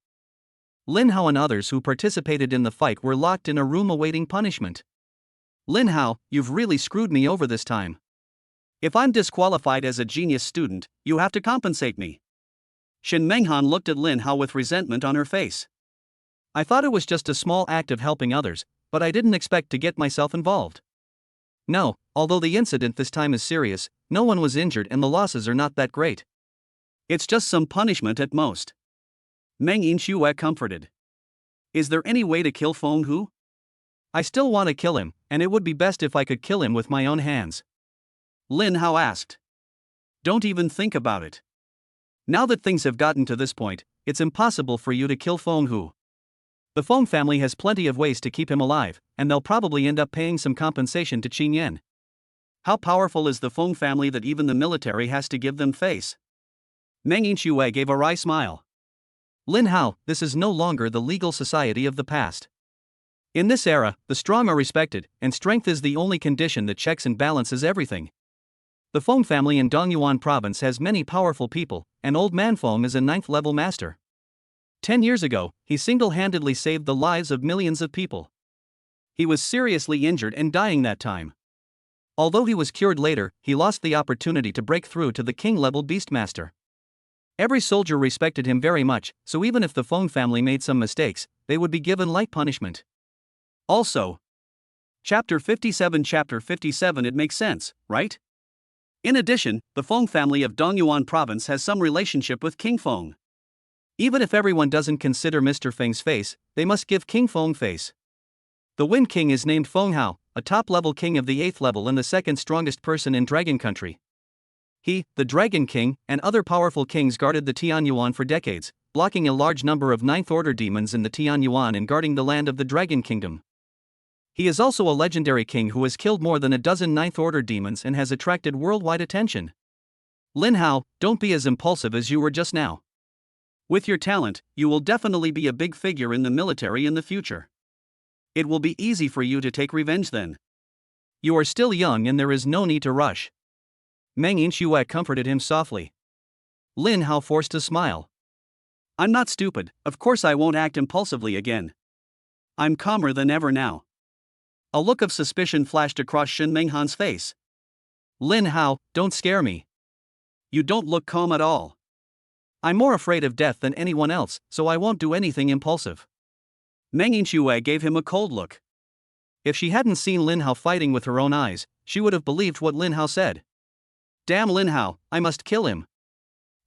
A: Lin Hao and others who participated in the fight were locked in a room awaiting punishment. Lin Hao, you've really screwed me over this time. If I'm disqualified as a genius student, you have to compensate me. Shen Menghan looked at Lin Hao with resentment on her face. I thought it was just a small act of helping others, but I didn't expect to get myself involved. No, although the incident this time is serious, no one was injured and the losses are not that great. It's just some punishment at most. Meng Yinxue comforted. Is there any way to kill Feng Hu? I still want to kill him, and it would be best if I could kill him with my own hands. Lin Hao asked. Don't even think about it. Now that things have gotten to this point, it's impossible for you to kill Feng Hu. The Feng family has plenty of ways to keep him alive, and they'll probably end up paying some compensation to Qin Yan. How powerful is the Feng family that even the military has to give them face? Meng Yinxue gave a wry smile. Lin Hao, this is no longer the legal society of the past. In this era, the strong are respected, and strength is the only condition that checks and balances everything. The Feng family in Dongyuan province has many powerful people, and Old Man Feng is a 9th-level master. 10 years ago, he single-handedly saved the lives of millions of people. He was seriously injured and dying that time. Although he was cured later, he lost the opportunity to break through to the king-level beastmaster. Every soldier respected him very much, so even if the Feng family made some mistakes, they would be given light punishment. Also, Chapter 57 it makes sense, right? In addition, the Feng family of Dongyuan province has some relationship with King Feng. Even if everyone doesn't consider Mr. Feng's face, they must give King Feng face. The Wind King is named Feng Hao, a top-level king of the 8th level and the second strongest person in Dragon Country. He, the Dragon King, and other powerful kings guarded the Tianyuan for decades, blocking a large number of 9th-order demons in the Tianyuan and guarding the land of the Dragon Kingdom. He is also a legendary king who has killed more than a dozen 9th-order demons and has attracted worldwide attention. Lin Hao, don't be as impulsive as you were just now. With your talent, you will definitely be a big figure in the military in the future. It will be easy for you to take revenge then. You are still young and there is no need to rush. Meng Yinxue comforted him softly. Lin Hao forced a smile. I'm not stupid, of course I won't act impulsively again. I'm calmer than ever now. A look of suspicion flashed across Shen Menghan's face. Lin Hao, don't scare me. You don't look calm at all. I'm more afraid of death than anyone else, so I won't do anything impulsive. Meng Yinxue gave him a cold look. If she hadn't seen Lin Hao fighting with her own eyes, she would have believed what Lin Hao said. Damn Lin Hao, I must kill him.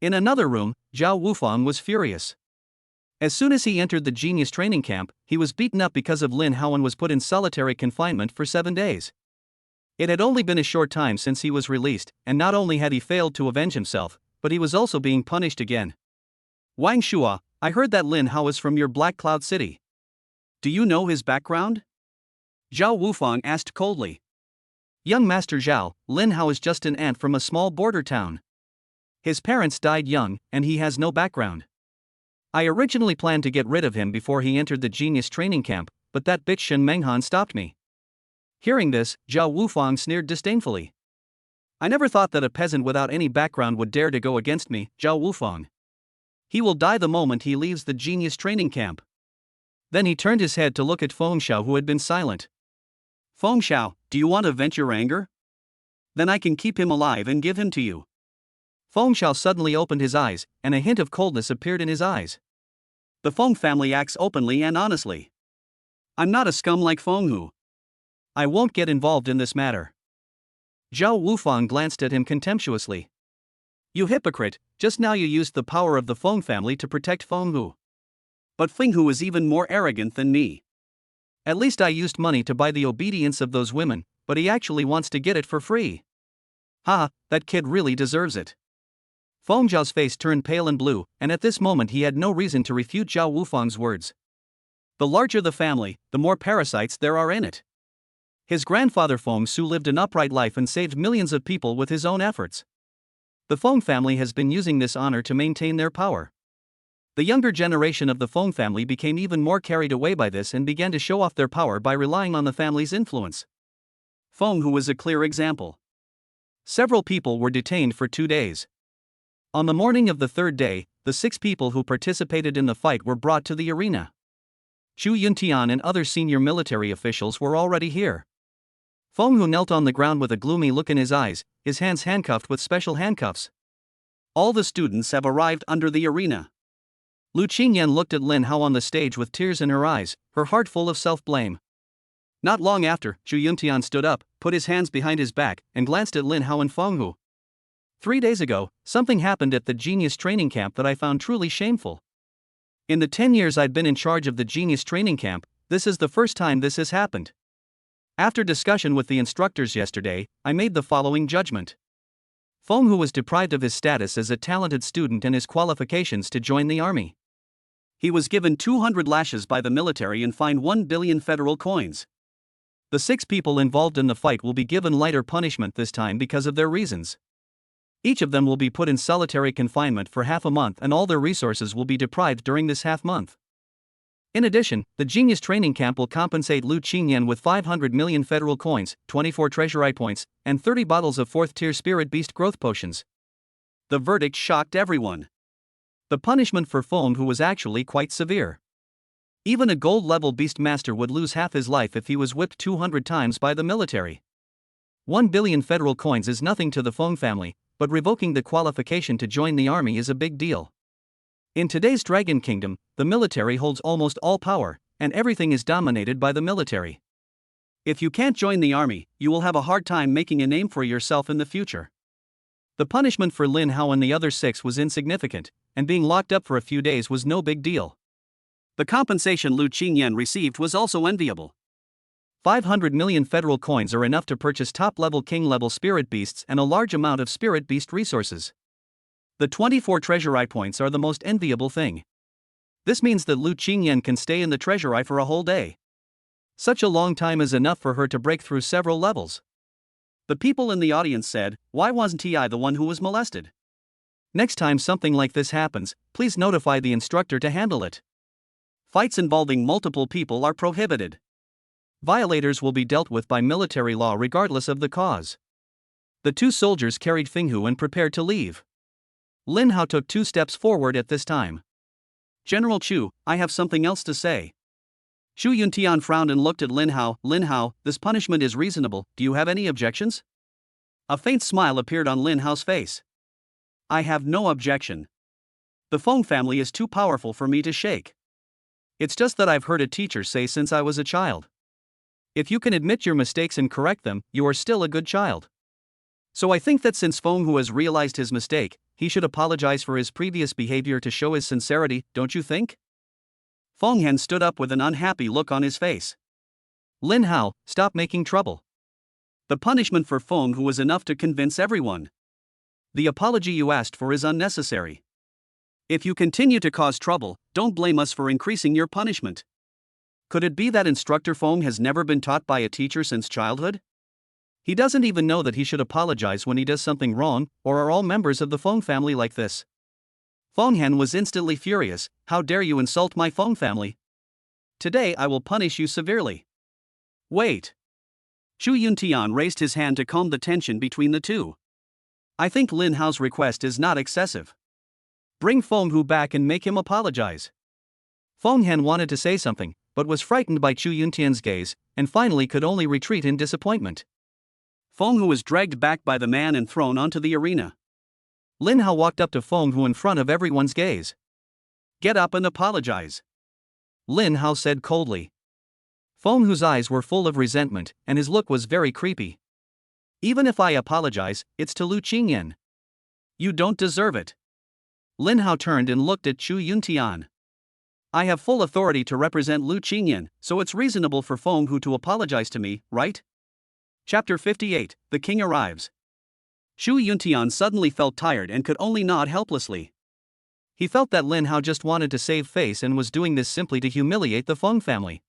A: In another room, Zhao Wufang was furious. As soon as he entered the genius training camp, he was beaten up because of Lin Hao and was put in solitary confinement for 7 days. It had only been a short time since he was released, and not only had he failed to avenge himself, but he was also being punished again. Wang Shua, I heard that Lin Hao is from your Black Cloud City. Do you know his background? Zhao Wufang asked coldly. Young Master Zhao, Lin Hao is just an ant from a small border town. His parents died young, and he has no background. I originally planned to get rid of him before he entered the genius training camp, but that bitch Shen Menghan stopped me. Hearing this, Zhao Wufang sneered disdainfully. I never thought that a peasant without any background would dare to go against me, Zhao Wufang. He will die the moment he leaves the genius training camp. Then he turned his head to look at Feng Xiao, who had been silent. Feng Xiao, do you want to vent your anger? Then I can keep him alive and give him to you. Feng Xiao suddenly opened his eyes, and a hint of coldness appeared in his eyes. The Feng family acts openly and honestly. I'm not a scum like Feng Hu. I won't get involved in this matter. Zhao Wufang glanced at him contemptuously. You hypocrite, just now you used the power of the Feng family to protect Feng Hu. But Feng Hu is even more arrogant than me. At least I used money to buy the obedience of those women, but he actually wants to get it for free. Ha, that kid really deserves it. Feng Zhao's face turned pale and blue, and at this moment he had no reason to refute Zhao Wufang's words. The larger the family, the more parasites there are in it. His grandfather Feng Su lived an upright life and saved millions of people with his own efforts. The Feng family has been using this honor to maintain their power. The younger generation of the Feng family became even more carried away by this and began to show off their power by relying on the family's influence. Feng Hu was a clear example. Several people were detained for 2 days. On the morning of the 3rd day, the 6 people who participated in the fight were brought to the arena. Chu Yuntian and other senior military officials were already here. Feng Hu knelt on the ground with a gloomy look in his eyes, his hands handcuffed with special handcuffs. All the students have arrived under the arena. Lu Qingyan looked at Lin Hao on the stage with tears in her eyes, her heart full of self-blame. Not long after, Xu Yuntian stood up, put his hands behind his back, and glanced at Lin Hao and Feng Hu. 3 days ago, something happened at the Genius Training Camp that I found truly shameful. In the 10 years I'd been in charge of the Genius Training Camp, this is the first time this has happened. After discussion with the instructors yesterday, I made the following judgment. Feng Hu was deprived of his status as a talented student and his qualifications to join the army. He was given 200 lashes by the military and fined 1 billion federal coins. The 6 people involved in the fight will be given lighter punishment this time because of their reasons. Each of them will be put in solitary confinement for half a month and all their resources will be deprived during this half month. In addition, the Genius Training Camp will compensate Lu Qingyan with 500 million federal coins, 24 treasure eye points, and 30 bottles of 4th-tier Spirit Beast growth potions. The verdict shocked everyone. The punishment for Feng Hu was actually quite severe. Even a gold-level beast master would lose half his life if he was whipped 200 times by the military. 1 billion federal coins is nothing to the Feng family, but revoking the qualification to join the army is a big deal. In today's Dragon Kingdom, the military holds almost all power, and everything is dominated by the military. If you can't join the army, you will have a hard time making a name for yourself in the future. The punishment for Lin Hao and the other 6 was insignificant, and being locked up for a few days was no big deal. The compensation Lu Qingyan received was also enviable. 500 million federal coins are enough to purchase top-level king-level spirit beasts and a large amount of spirit beast resources. The 24 treasure eye points are the most enviable thing. This means that Lu Qingyan can stay in the treasure eye for a whole day. Such a long time is enough for her to break through several levels. The people in the audience said, "Why wasn't I the one who was molested?" Next time something like this happens, please notify the instructor to handle it. Fights involving multiple people are prohibited. Violators will be dealt with by military law regardless of the cause. The 2 soldiers carried Feng Hu and prepared to leave. Lin Hao took 2 steps forward at this time. "General Chu, I have something else to say." Xu Yuntian frowned and looked at Lin Hao. "Lin Hao, this punishment is reasonable, do you have any objections?" A faint smile appeared on Lin Hao's face. "I have no objection. The Feng family is too powerful for me to shake. It's just that I've heard a teacher say since I was a child. If you can admit your mistakes and correct them, you are still a good child. So I think that since Feng Hu has realized his mistake, he should apologize for his previous behavior to show his sincerity, don't you think?" Feng Han stood up with an unhappy look on his face. "Lin Hao, stop making trouble. The punishment for Feng Hu was enough to convince everyone. The apology you asked for is unnecessary. If you continue to cause trouble, don't blame us for increasing your punishment. Could it be that Instructor Feng has never been taught by a teacher since childhood? He doesn't even know that he should apologize when he does something wrong, or are all members of the Feng family like this?" Feng Han was instantly furious. "How dare you insult my Feng family? Today I will punish you severely." "Wait." Xu Yuntian raised his hand to calm the tension between the 2. "I think Lin Hao's request is not excessive. Bring Feng Hu back and make him apologize." Feng Han wanted to say something, but was frightened by Xu Yuntian's gaze, and finally could only retreat in disappointment. Feng Hu was dragged back by the man and thrown onto the arena. Lin Hao walked up to Feng Hu in front of everyone's gaze. "Get up and apologize," Lin Hao said coldly. Feng Hu's eyes were full of resentment, and his look was very creepy. "Even if I apologize, it's to Lu Qingyan. You don't deserve it." Lin Hao turned and looked at Xu Yuntian. "I have full authority to represent Lu Qingyan, so it's reasonable for Feng Hu to apologize to me, right?" Chapter 58, The King Arrives. Xu Yuntian suddenly felt tired and could only nod helplessly. He felt that Lin Hao just wanted to save face and was doing this simply to humiliate the Feng family.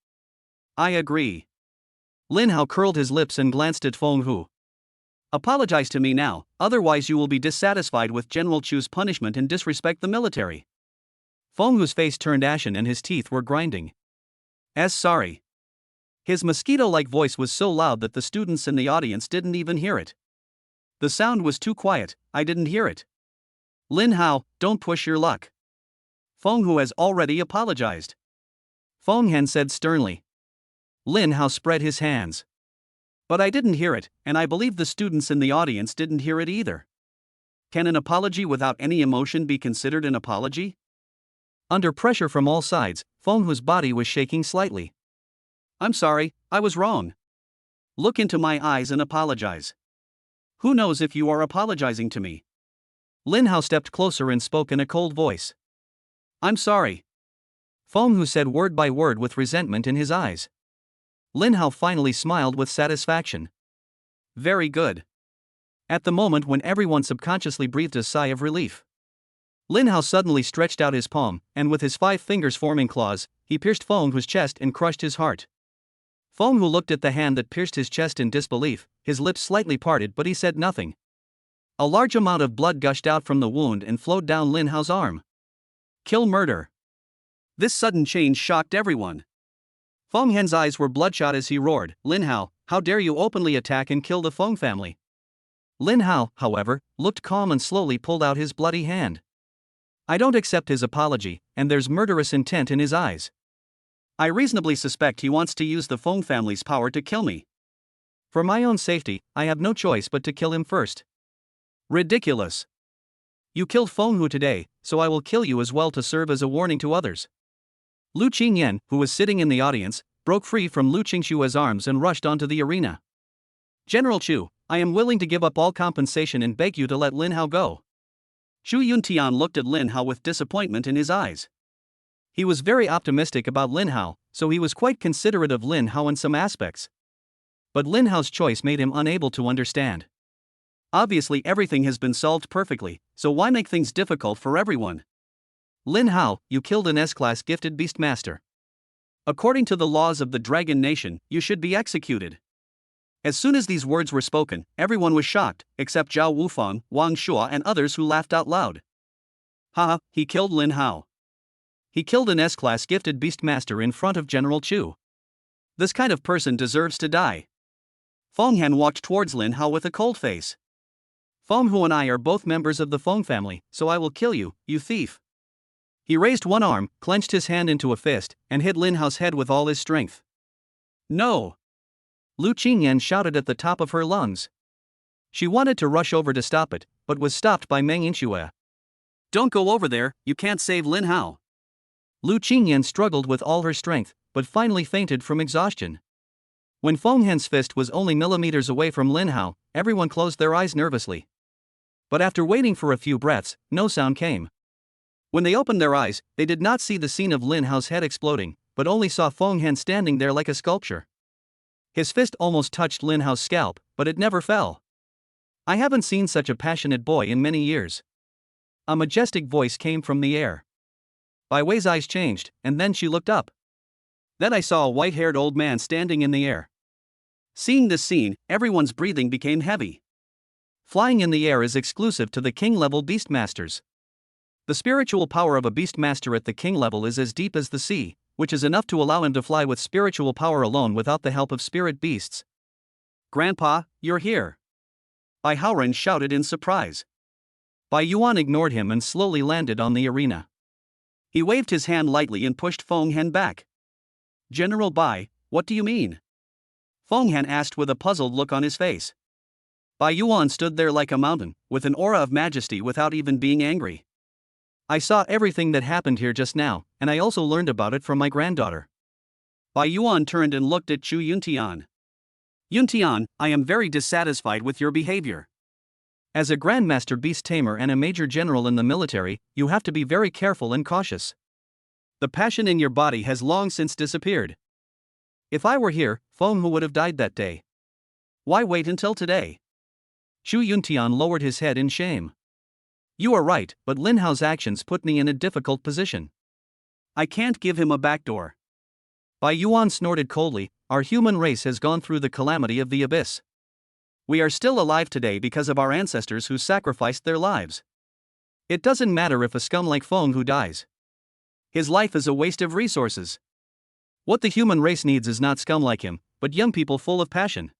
A: "I agree." Lin Hao curled his lips and glanced at Feng Hu. "Apologize to me now, otherwise you will be dissatisfied with General Chu's punishment and disrespect the military." Feng Hu's face turned ashen and his teeth were grinding. Sorry." His mosquito-like voice was so loud that the students in the audience didn't even hear it. "The sound was too quiet, I didn't hear it." "Lin Hao, don't push your luck. Feng Hu has already apologized," Feng Han said sternly. Lin Hao spread his hands. "But I didn't hear it, and I believe the students in the audience didn't hear it either. Can an apology without any emotion be considered an apology?" Under pressure from all sides, Feng Hu's body was shaking slightly. I'm sorry, I was wrong. Look into my eyes and apologize. Who knows if you are apologizing to me? Lin Hao stepped closer and spoke in a cold voice. I'm sorry. Feng Hu said word by word with resentment in his eyes. Lin Hao finally smiled with satisfaction. Very good. At the moment when everyone subconsciously breathed a sigh of relief, Lin Hao suddenly stretched out his palm, and with his 5 fingers forming claws, he pierced Feng Hu's chest and crushed his heart. Feng Hu looked at the hand that pierced his chest in disbelief, his lips slightly parted but he said nothing. A large amount of blood gushed out from the wound and flowed down Lin Hao's arm. Kill murder. This sudden change shocked everyone. Feng Han's eyes were bloodshot as he roared, Lin Hao, how dare you openly attack and kill the Feng family? Lin Hao, however, looked calm and slowly pulled out his bloody hand. I don't accept his apology, and there's murderous intent in his eyes. I reasonably suspect he wants to use the Feng family's power to kill me. For my own safety, I have no choice but to kill him first. Ridiculous. You killed Feng Hu today, so I will kill you as well to serve as a warning to others. Lu Qingyan, who was sitting in the audience, broke free from Lu Qingshua's arms and rushed onto the arena. General Chu, I am willing to give up all compensation and beg you to let Lin Hao go. Xu Yuntian looked at Lin Hao with disappointment in his eyes. He was very optimistic about Lin Hao, so he was quite considerate of Lin Hao in some aspects. But Lin Hao's choice made him unable to understand. Obviously everything has been solved perfectly, so why make things difficult for everyone? Lin Hao, you killed an S-class gifted beastmaster. According to the laws of the Dragon Nation, you should be executed. As soon as these words were spoken, everyone was shocked, except Zhao Wufang, Wang Shua and others who laughed out loud. Haha, he killed Lin Hao. He killed an S-class gifted beastmaster in front of General Chu. This kind of person deserves to die. Feng Han walked towards Lin Hao with a cold face. Feng Hu and I are both members of the Feng family, so I will kill you, you thief. He raised one arm, clenched his hand into a fist, and hit Lin Hao's head with all his strength. No! Lu Qingyan shouted at the top of her lungs. She wanted to rush over to stop it, but was stopped by Meng Yinxue. Don't go over there, you can't save Lin Hao. Lu Qingyan struggled with all her strength, but finally fainted from exhaustion. When Feng Han's fist was only millimeters away from Lin Hao, everyone closed their eyes nervously. But after waiting for a few breaths, no sound came. When they opened their eyes, they did not see the scene of Lin Hao's head exploding, but only saw Feng Han standing there like a sculpture. His fist almost touched Lin Hao's scalp, but it never fell. I haven't seen such a passionate boy in many years. A majestic voice came from the air. Bai Wei's eyes changed, and then she looked up. Then I saw a white-haired old man standing in the air. Seeing this scene, everyone's breathing became heavy. Flying in the air is exclusive to the king-level beastmasters. The spiritual power of a beastmaster at the king level is as deep as the sea, which is enough to allow him to fly with spiritual power alone without the help of spirit beasts. Grandpa, you're here. Bai Haoren shouted in surprise. Bai Yuan ignored him and slowly landed on the arena. He waved his hand lightly and pushed Feng Han back. General Bai, what do you mean? Feng Han asked with a puzzled look on his face. Bai Yuan stood there like a mountain, with an aura of majesty without even being angry. I saw everything that happened here just now, and I also learned about it from my granddaughter. Bai Yuan turned and looked at Chu Yuntian. Yuntian, I am very dissatisfied with your behavior. As a Grandmaster Beast Tamer and a Major General in the military, you have to be very careful and cautious. The passion in your body has long since disappeared. If I were here, Feng Hu would have died that day. Why wait until today? Chu Yuntian lowered his head in shame. You are right, but Lin Hao's actions put me in a difficult position. I can't give him a backdoor. Bai Yuan snorted coldly, our human race has gone through the calamity of the abyss. We are still alive today because of our ancestors who sacrificed their lives. It doesn't matter if a scum like Feng Hu dies. His life is a waste of resources. What the human race needs is not scum like him, but young people full of passion.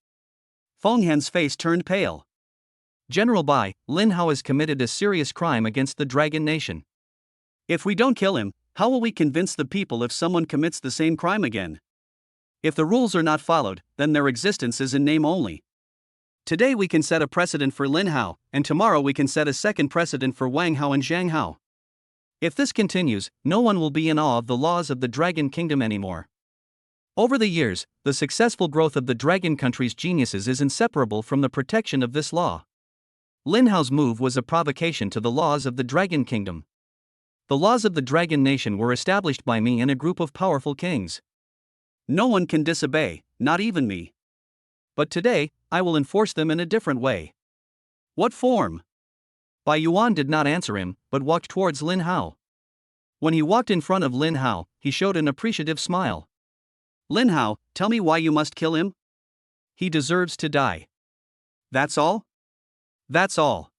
A: Feng Han's face turned pale. General Bai, Lin Hao has committed a serious crime against the Dragon Nation. If we don't kill him, how will we convince the people if someone commits the same crime again? If the rules are not followed, then their existence is in name only. Today we can set a precedent for Lin Hao, and tomorrow we can set a second precedent for Wang Hao and Zhang Hao. If this continues, no one will be in awe of the laws of the Dragon Kingdom anymore. Over the years, the successful growth of the Dragon Country's geniuses is inseparable from the protection of this law. Lin Hao's move was a provocation to the laws of the Dragon Kingdom. The laws of the Dragon Nation were established by me and a group of powerful kings. No one can disobey, not even me. But today, I will enforce them in a different way. What form? Bai Yuan did not answer him, but walked towards Lin Hao. When he walked in front of Lin Hao, he showed an appreciative smile. Lin Hao, tell me why you must kill him? He deserves to die. That's all? That's all.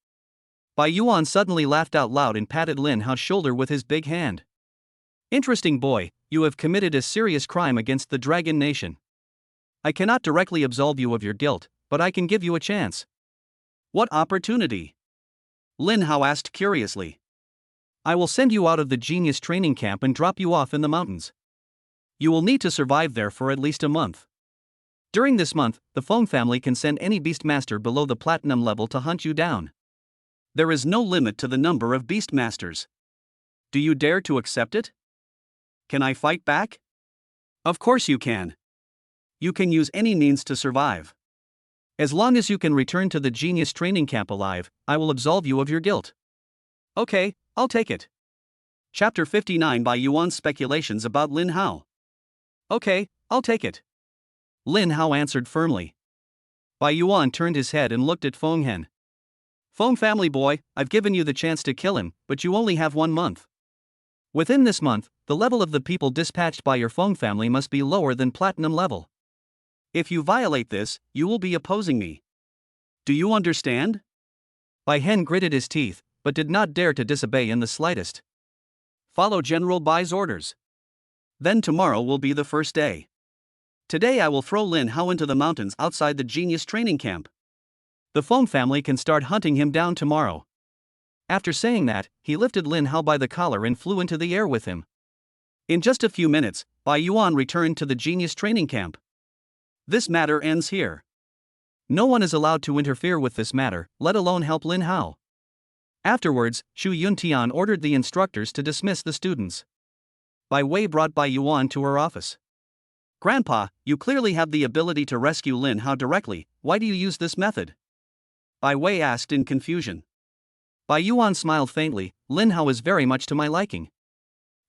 A: Bai Yuan suddenly laughed out loud and patted Lin Hao's shoulder with his big hand. Interesting boy, you have committed a serious crime against the Dragon Nation. I cannot directly absolve you of your guilt, but I can give you a chance. What opportunity? Lin Hao asked curiously. I will send you out of the genius training camp and drop you off in the mountains. You will need to survive there for at least a month. During this month, the Feng family can send any beastmaster below the platinum level to hunt you down. There is no limit to the number of beastmasters. Do you dare to accept it? Can I fight back? Of course you can. You can use any means to survive. As long as you can return to the genius training camp alive, I will absolve you of your guilt. Okay, I'll take it. Chapter 59 Bai Yuan's speculations about Lin Hao. Okay, I'll take it. Lin Hao answered firmly. Bai Yuan turned his head and looked at Feng Hen. Feng family boy, I've given you the chance to kill him, but you only have 1 month. Within this month, the level of the people dispatched by your Feng family must be lower than platinum level. If you violate this, you will be opposing me. Do you understand? Bai Hen gritted his teeth, but did not dare to disobey in the slightest. Follow General Bai's orders. Then tomorrow will be the first day. Today I will throw Lin Hao into the mountains outside the genius training camp. The Feng family can start hunting him down tomorrow. After saying that, he lifted Lin Hao by the collar and flew into the air with him. In just a few minutes, Bai Yuan returned to the genius training camp. This matter ends here. No one is allowed to interfere with this matter, let alone help Lin Hao. Afterwards, Shu Yuntian ordered the instructors to dismiss the students. Bai Wei brought Bai Yuan to her office. Grandpa, you clearly have the ability to rescue Lin Hao directly, why do you use this method? Bai Wei asked in confusion. Bai Yuan smiled faintly, Lin Hao is very much to my liking.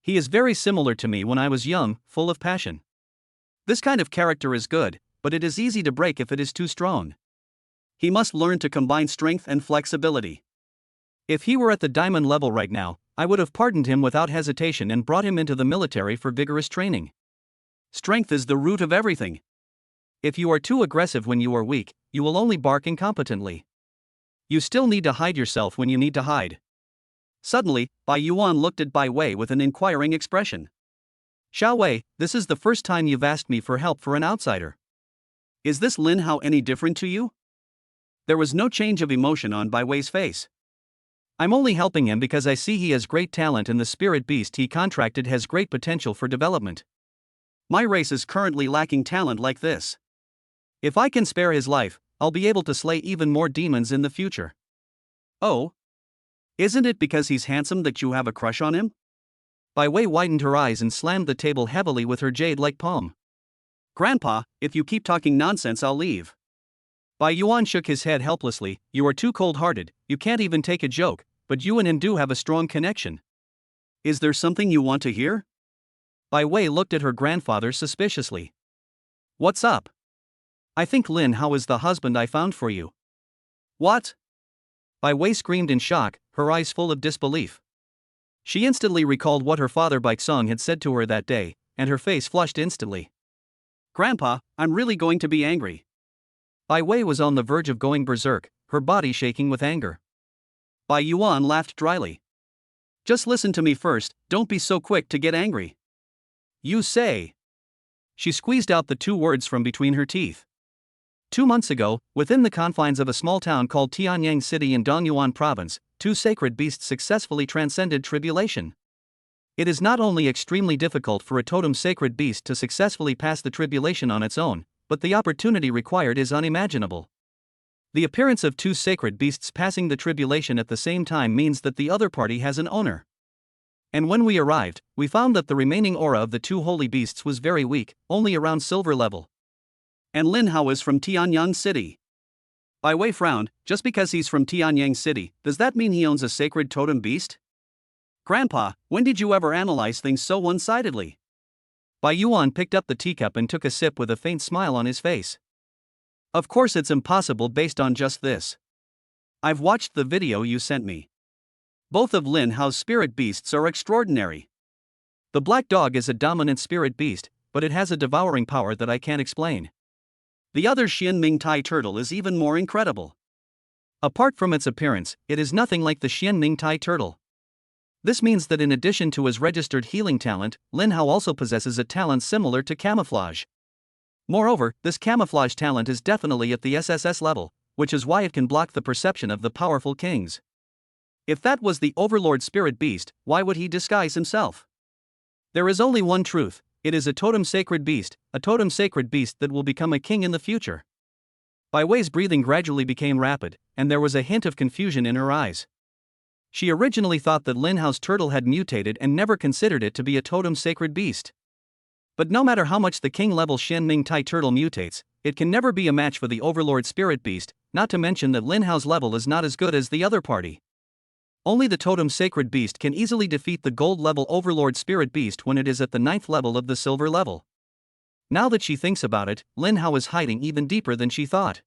A: He is very similar to me when I was young, full of passion. This kind of character is good, but it is easy to break if it is too strong. He must learn to combine strength and flexibility. If he were at the diamond level right now, I would have pardoned him without hesitation and brought him into the military for vigorous training. Strength is the root of everything. If you are too aggressive when you are weak, you will only bark incompetently. You still need to hide yourself when you need to hide. Suddenly, Bai Yuan looked at Bai Wei with an inquiring expression. Xiao Wei, this is the first time you've asked me for help for an outsider. Is this Lin Hao any different to you? There was no change of emotion on Bai Wei's face. I'm only helping him because I see he has great talent and the spirit beast he contracted has great potential for development. My race is currently lacking talent like this. If I can spare his life, I'll be able to slay even more demons in the future. Oh? Isn't it because he's handsome that you have a crush on him? Bai Wei widened her eyes and slammed the table heavily with her jade-like palm. Grandpa, if you keep talking nonsense I'll leave. Bai Yuan shook his head helplessly, you are too cold-hearted, you can't even take a joke, but you and him do have a strong connection. Is there something you want to hear? Bai Wei looked at her grandfather suspiciously. What's up? I think Lin Hao is the husband I found for you. What? Bai Wei screamed in shock, her eyes full of disbelief. She instantly recalled what her father Bai Xong had said to her that day, and her face flushed instantly. Grandpa, I'm really going to be angry. Bai Wei was on the verge of going berserk, her body shaking with anger. Bai Yuan laughed dryly. Just listen to me first, don't be so quick to get angry. You say. She squeezed out the 2 words from between her teeth. 2 months ago, within the confines of a small town called Tianyang City in Dongyuan Province, 2 sacred beasts successfully transcended tribulation. It is not only extremely difficult for a totem sacred beast to successfully pass the tribulation on its own, but the opportunity required is unimaginable. The appearance of 2 sacred beasts passing the tribulation at the same time means that the other party has an owner. And when we arrived, we found that the remaining aura of the two holy beasts was very weak, only around silver level. And Lin Hao is from Tianyang City. Bai Wei frowned. Just because he's from Tianyang City, does that mean he owns a sacred totem beast? Grandpa, when did you ever analyze things so one-sidedly? Bai Yuan picked up the teacup and took a sip with a faint smile on his face. Of course it's impossible based on just this. I've watched the video you sent me. Both of Lin Hao's spirit beasts are extraordinary. The black dog is a dominant spirit beast, but it has a devouring power that I can't explain. The other Xian Ming Tai turtle is even more incredible. Apart from its appearance, it is nothing like the Xian Ming Tai turtle. This means that in addition to his registered healing talent, Lin Hao also possesses a talent similar to camouflage. Moreover, this camouflage talent is definitely at the SSS level, which is why it can block the perception of the powerful kings. If that was the Overlord Spirit Beast, why would he disguise himself? There is only one truth: it is a totem sacred beast that will become a king in the future. Bai Wei's breathing gradually became rapid, and there was a hint of confusion in her eyes. She originally thought that Lin Hao's turtle had mutated and never considered it to be a totem sacred beast. But no matter how much the king-level Xian Ming Tai turtle mutates, it can never be a match for the Overlord Spirit Beast, not to mention that Lin Hao's level is not as good as the other party. Only the totem sacred beast can easily defeat the gold-level Overlord Spirit Beast when it is at the 9th level of the silver level. Now that she thinks about it, Lin Hao is hiding even deeper than she thought.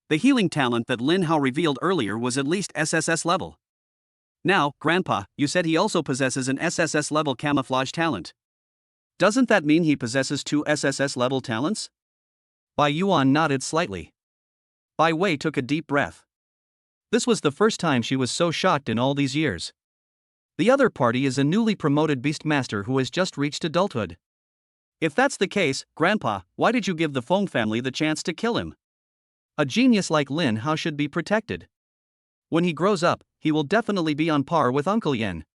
A: The healing talent that Lin Hao revealed earlier was at least SSS level. Now, Grandpa, you said he also possesses an SSS level camouflage talent. Doesn't that mean he possesses two SSS level talents? Bai Yuan nodded slightly. Bai Wei took a deep breath. This was the first time she was so shocked in all these years. The other party is a newly promoted beastmaster who has just reached adulthood. If that's the case, Grandpa, why did you give the Feng family the chance to kill him? A genius like Lin Hao should be protected. When he grows up, he will definitely be on par with Uncle Yen.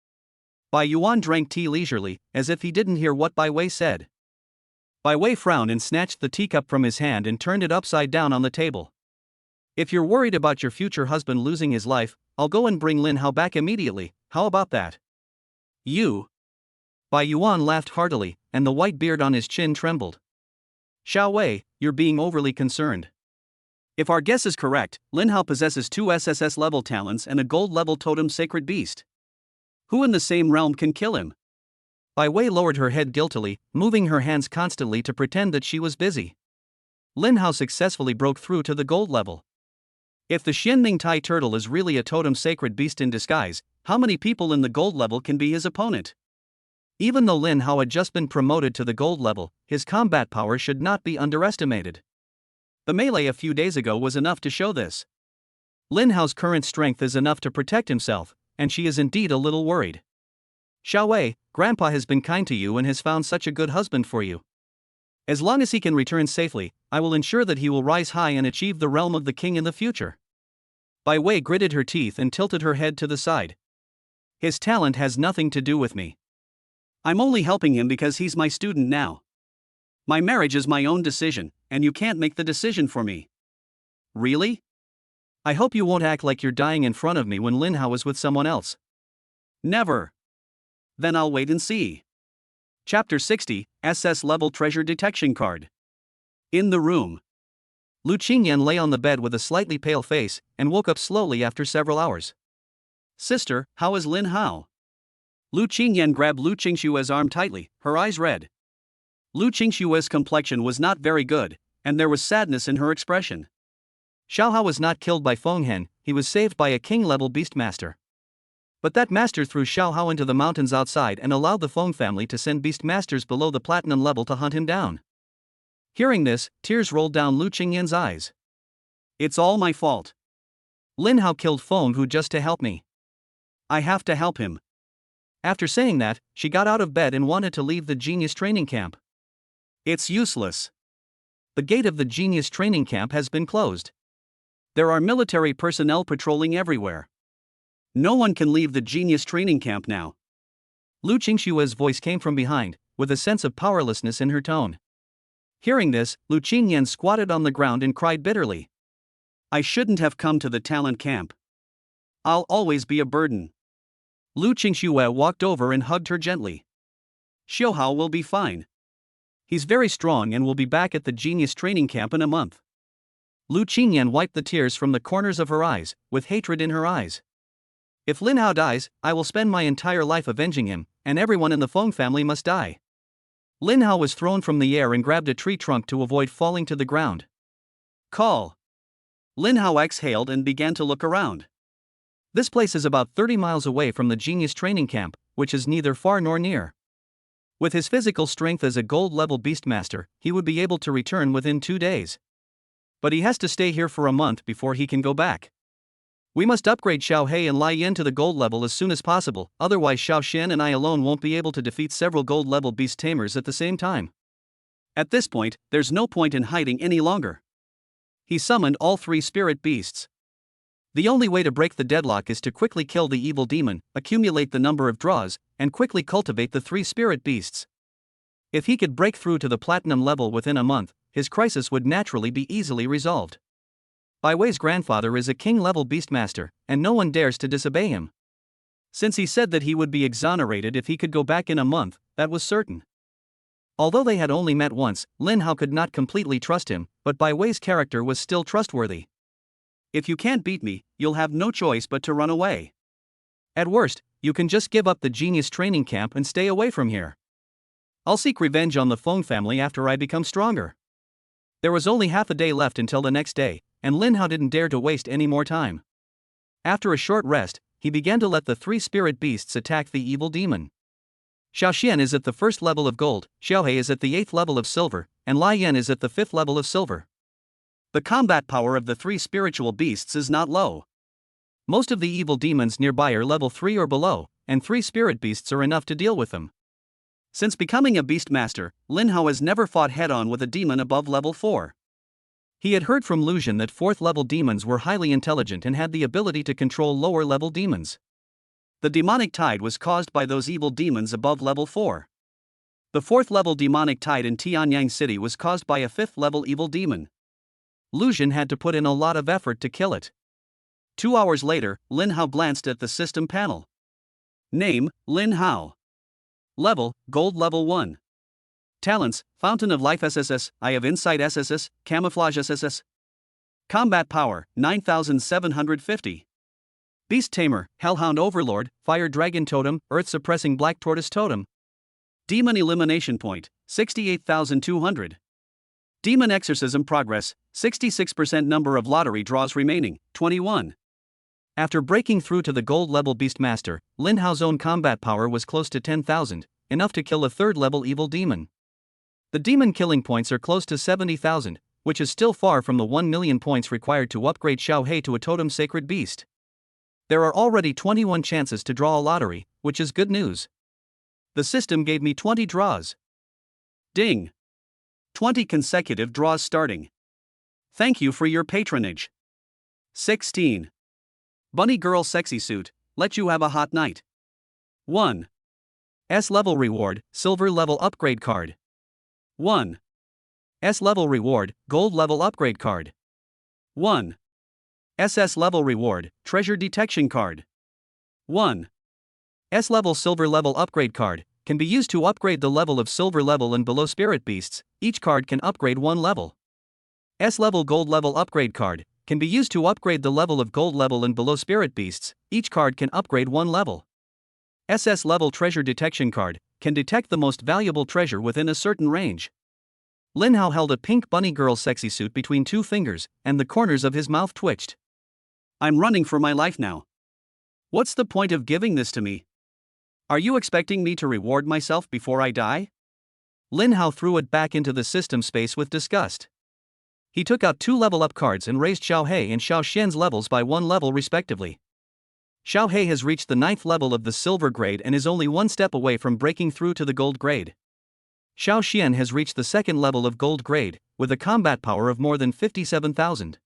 A: Bai Yuan drank tea leisurely, as if he didn't hear what Bai Wei said. Bai Wei frowned and snatched the teacup from his hand and turned it upside down on the table. If you're worried about your future husband losing his life, I'll go and bring Lin Hao back immediately. How about that? You? Bai Yuan laughed heartily, and the white beard on his chin trembled. Xiao Wei, you're being overly concerned. If our guess is correct, Lin Hao possesses two SSS level talents and a gold level totem sacred beast. Who in the same realm can kill him? Bai Wei lowered her head guiltily, moving her hands constantly to pretend that she was busy. Lin Hao successfully broke through to the gold level. If the Xian Ming Tai turtle is really a totem sacred beast in disguise, how many people in the gold level can be his opponent? Even though Lin Hao had just been promoted to the gold level, his combat power should not be underestimated. The melee a few days ago was enough to show this. Lin Hao's current strength is enough to protect himself, and she is indeed a little worried. Xiao Wei, Grandpa has been kind to you and has found such a good husband for you. As long as he can return safely, I will ensure that he will rise high and achieve the realm of the king in the future. Bai Wei gritted her teeth and tilted her head to the side. His talent has nothing to do with me. I'm only helping him because he's my student now. My marriage is my own decision, and you can't make the decision for me. Really? I hope you won't act like you're dying in front of me when Lin Hao is with someone else. Never. Then I'll wait and see. Chapter 60, SS Level Treasure Detection Card. In the room. Lu Qingyan lay on the bed with a slightly pale face, and woke up slowly after several hours. Sister, how is Lin Hao? Lu Qingyan grabbed Lu Qingshue's arm tightly, her eyes red. Lu Qingshue's complexion was not very good, and there was sadness in her expression. Xiao Hao was not killed by Feng Hen, he was saved by a king-level beastmaster. But that master threw Xiao Hao into the mountains outside and allowed the Feng family to send beastmasters below the platinum level to hunt him down. Hearing this, tears rolled down Lu Qingyan's eyes. It's all my fault. Lin Hao killed Feng Hu just to help me. I have to help him. After saying that, she got out of bed and wanted to leave the genius training camp. It's useless. The gate of the genius training camp has been closed. There are military personnel patrolling everywhere. No one can leave the genius training camp now. Lu Qingshue's voice came from behind, with a sense of powerlessness in her tone. Hearing this, Lu Qingyan squatted on the ground and cried bitterly. I shouldn't have come to the talent camp. I'll always be a burden. Lu Qingxue walked over and hugged her gently. Xiaohao will be fine. He's very strong and will be back at the genius training camp in a month. Lu Qingyan wiped the tears from the corners of her eyes, with hatred in her eyes. If Lin Hao dies, I will spend my entire life avenging him, and everyone in the Feng family must die. Lin Hao was thrown from the air and grabbed a tree trunk to avoid falling to the ground. Call. Lin Hao exhaled and began to look around. This place is about 30 miles away from the genius training camp, which is neither far nor near. With his physical strength as a gold-level beastmaster, he would be able to return within 2 days. But he has to stay here for a month before he can go back. We must upgrade Xiao He and Lai Yin to the gold level as soon as possible, otherwise Xiao Xian and I alone won't be able to defeat several gold-level beast tamers at the same time. At this point, there's no point in hiding any longer. He summoned all 3 spirit beasts. The only way to break the deadlock is to quickly kill the evil demon, accumulate the number of draws, and quickly cultivate the 3 spirit beasts. If he could break through to the platinum level within a month, his crisis would naturally be easily resolved. Bai Wei's grandfather is a king-level beastmaster, and no one dares to disobey him. Since he said that he would be exonerated if he could go back in a month, that was certain. Although they had only met once, Lin Hao could not completely trust him, but Bai Wei's character was still trustworthy. If you can't beat me, you'll have no choice but to run away. At worst, you can just give up the genius training camp and stay away from here. I'll seek revenge on the Feng family after I become stronger. There was only half a day left until the next day, and Lin Hao didn't dare to waste any more time. After a short rest, he began to let the 3 spirit beasts attack the evil demon. Xiao Xian is at the 1st level of gold, Xiao He is at the 8th level of silver, and Lai Yin is at the 5th level of silver. The combat power of the 3 spiritual beasts is not low. Most of the evil demons nearby are level 3 or below, and 3 spirit beasts are enough to deal with them. Since becoming a beastmaster, Lin Hao has never fought head-on with a demon above level 4. He had heard from Lu Xun that 4th level demons were highly intelligent and had the ability to control lower level demons. The demonic tide was caused by those evil demons above level 4. The 4th level demonic tide in Tianyang City was caused by a 5th level evil demon. Lu Xun had to put in a lot of effort to kill it. 2 hours later, Lin Hao glanced at the system panel. Name, Lin Hao. Level, Gold Level 1. Talents, Fountain of Life SSS, Eye of Insight SSS, Camouflage SSS. Combat Power, 9750. Beast Tamer, Hellhound Overlord, Fire Dragon Totem, Earth Suppressing Black Tortoise Totem. Demon Elimination Point, 68,200. Demon Exorcism Progress, 66% number of lottery draws remaining, 21. After breaking through to the gold level Beastmaster, Lin Hao's own combat power was close to 10,000, enough to kill a 3rd level evil demon. The demon killing points are close to 70,000, which is still far from the 1 million points required to upgrade Xiao He to a totem sacred beast. There are already 21 chances to draw a lottery, which is good news. The system gave me 20 draws. Ding! 20 consecutive draws starting. Thank you for your patronage. 16. Bunny Girl Sexy Suit, let you have a hot night. 1. S level reward, silver level upgrade card. 1. S level reward, gold level upgrade card. 1. SS level reward, treasure detection card. 1. S level silver level upgrade card, can be used to upgrade the level of silver level and below spirit beasts, each card can upgrade 1 level. S level gold level upgrade card, can be used to upgrade the level of gold level and below spirit beasts, each card can upgrade 1 level. SS level treasure detection card, can detect the most valuable treasure within a certain range. Lin Hao held a pink bunny girl sexy suit between 2 fingers, and the corners of his mouth twitched. I'm running for my life now. What's the point of giving this to me? Are you expecting me to reward myself before I die? Lin Hao threw it back into the system space with disgust. He took out 2 level up cards and raised Xiao He and Xiao Xian's levels by 1 level respectively. Xiao He has reached the 9th level of the silver grade and is only 1 step away from breaking through to the gold grade. Xiao Xian has reached the 2nd level of gold grade, with a combat power of more than 57,000.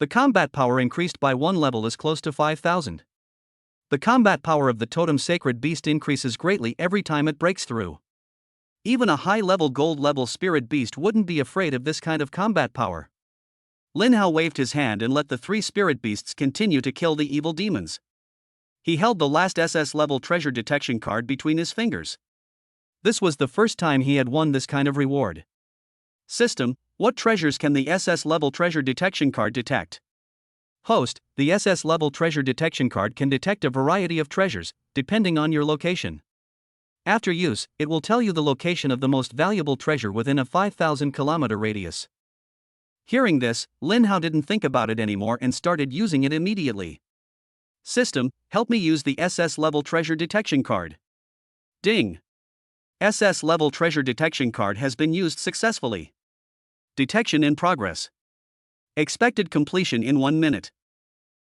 A: The combat power increased by 1 level is close to 5,000. The combat power of the totem sacred beast increases greatly every time it breaks through. Even a high-level gold-level spirit beast wouldn't be afraid of this kind of combat power. Lin Hao waved his hand and let the 3 spirit beasts continue to kill the evil demons. He held the last SS level treasure detection card between his fingers. This was the first time he had won this kind of reward. System: what treasures can the SS level treasure detection card detect? Host: the SS level treasure detection card can detect a variety of treasures, depending on your location. After use, it will tell you the location of the most valuable treasure within a 5,000-kilometer radius. Hearing this, Lin Hao didn't think about it anymore and started using it immediately. System: help me use the SS level treasure detection card. Ding! SS level treasure detection card has been used successfully. Detection in progress. Expected completion in 1 minute.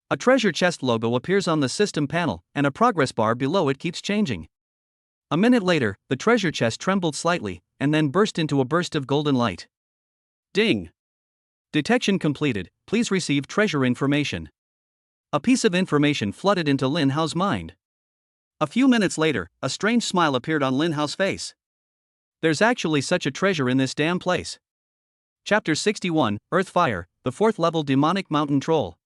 A: A treasure chest logo appears on the system panel, and a progress bar below it keeps changing. A minute later, the treasure chest trembled slightly, and then burst into a burst of golden light. Ding! Detection completed, please receive treasure information. A piece of information flooded into Lin Hao's mind. A few minutes later, a strange smile appeared on Lin Hao's face. There's actually such a treasure in this damn place. Chapter 61, Earth Fire, the 4th level demonic mountain troll.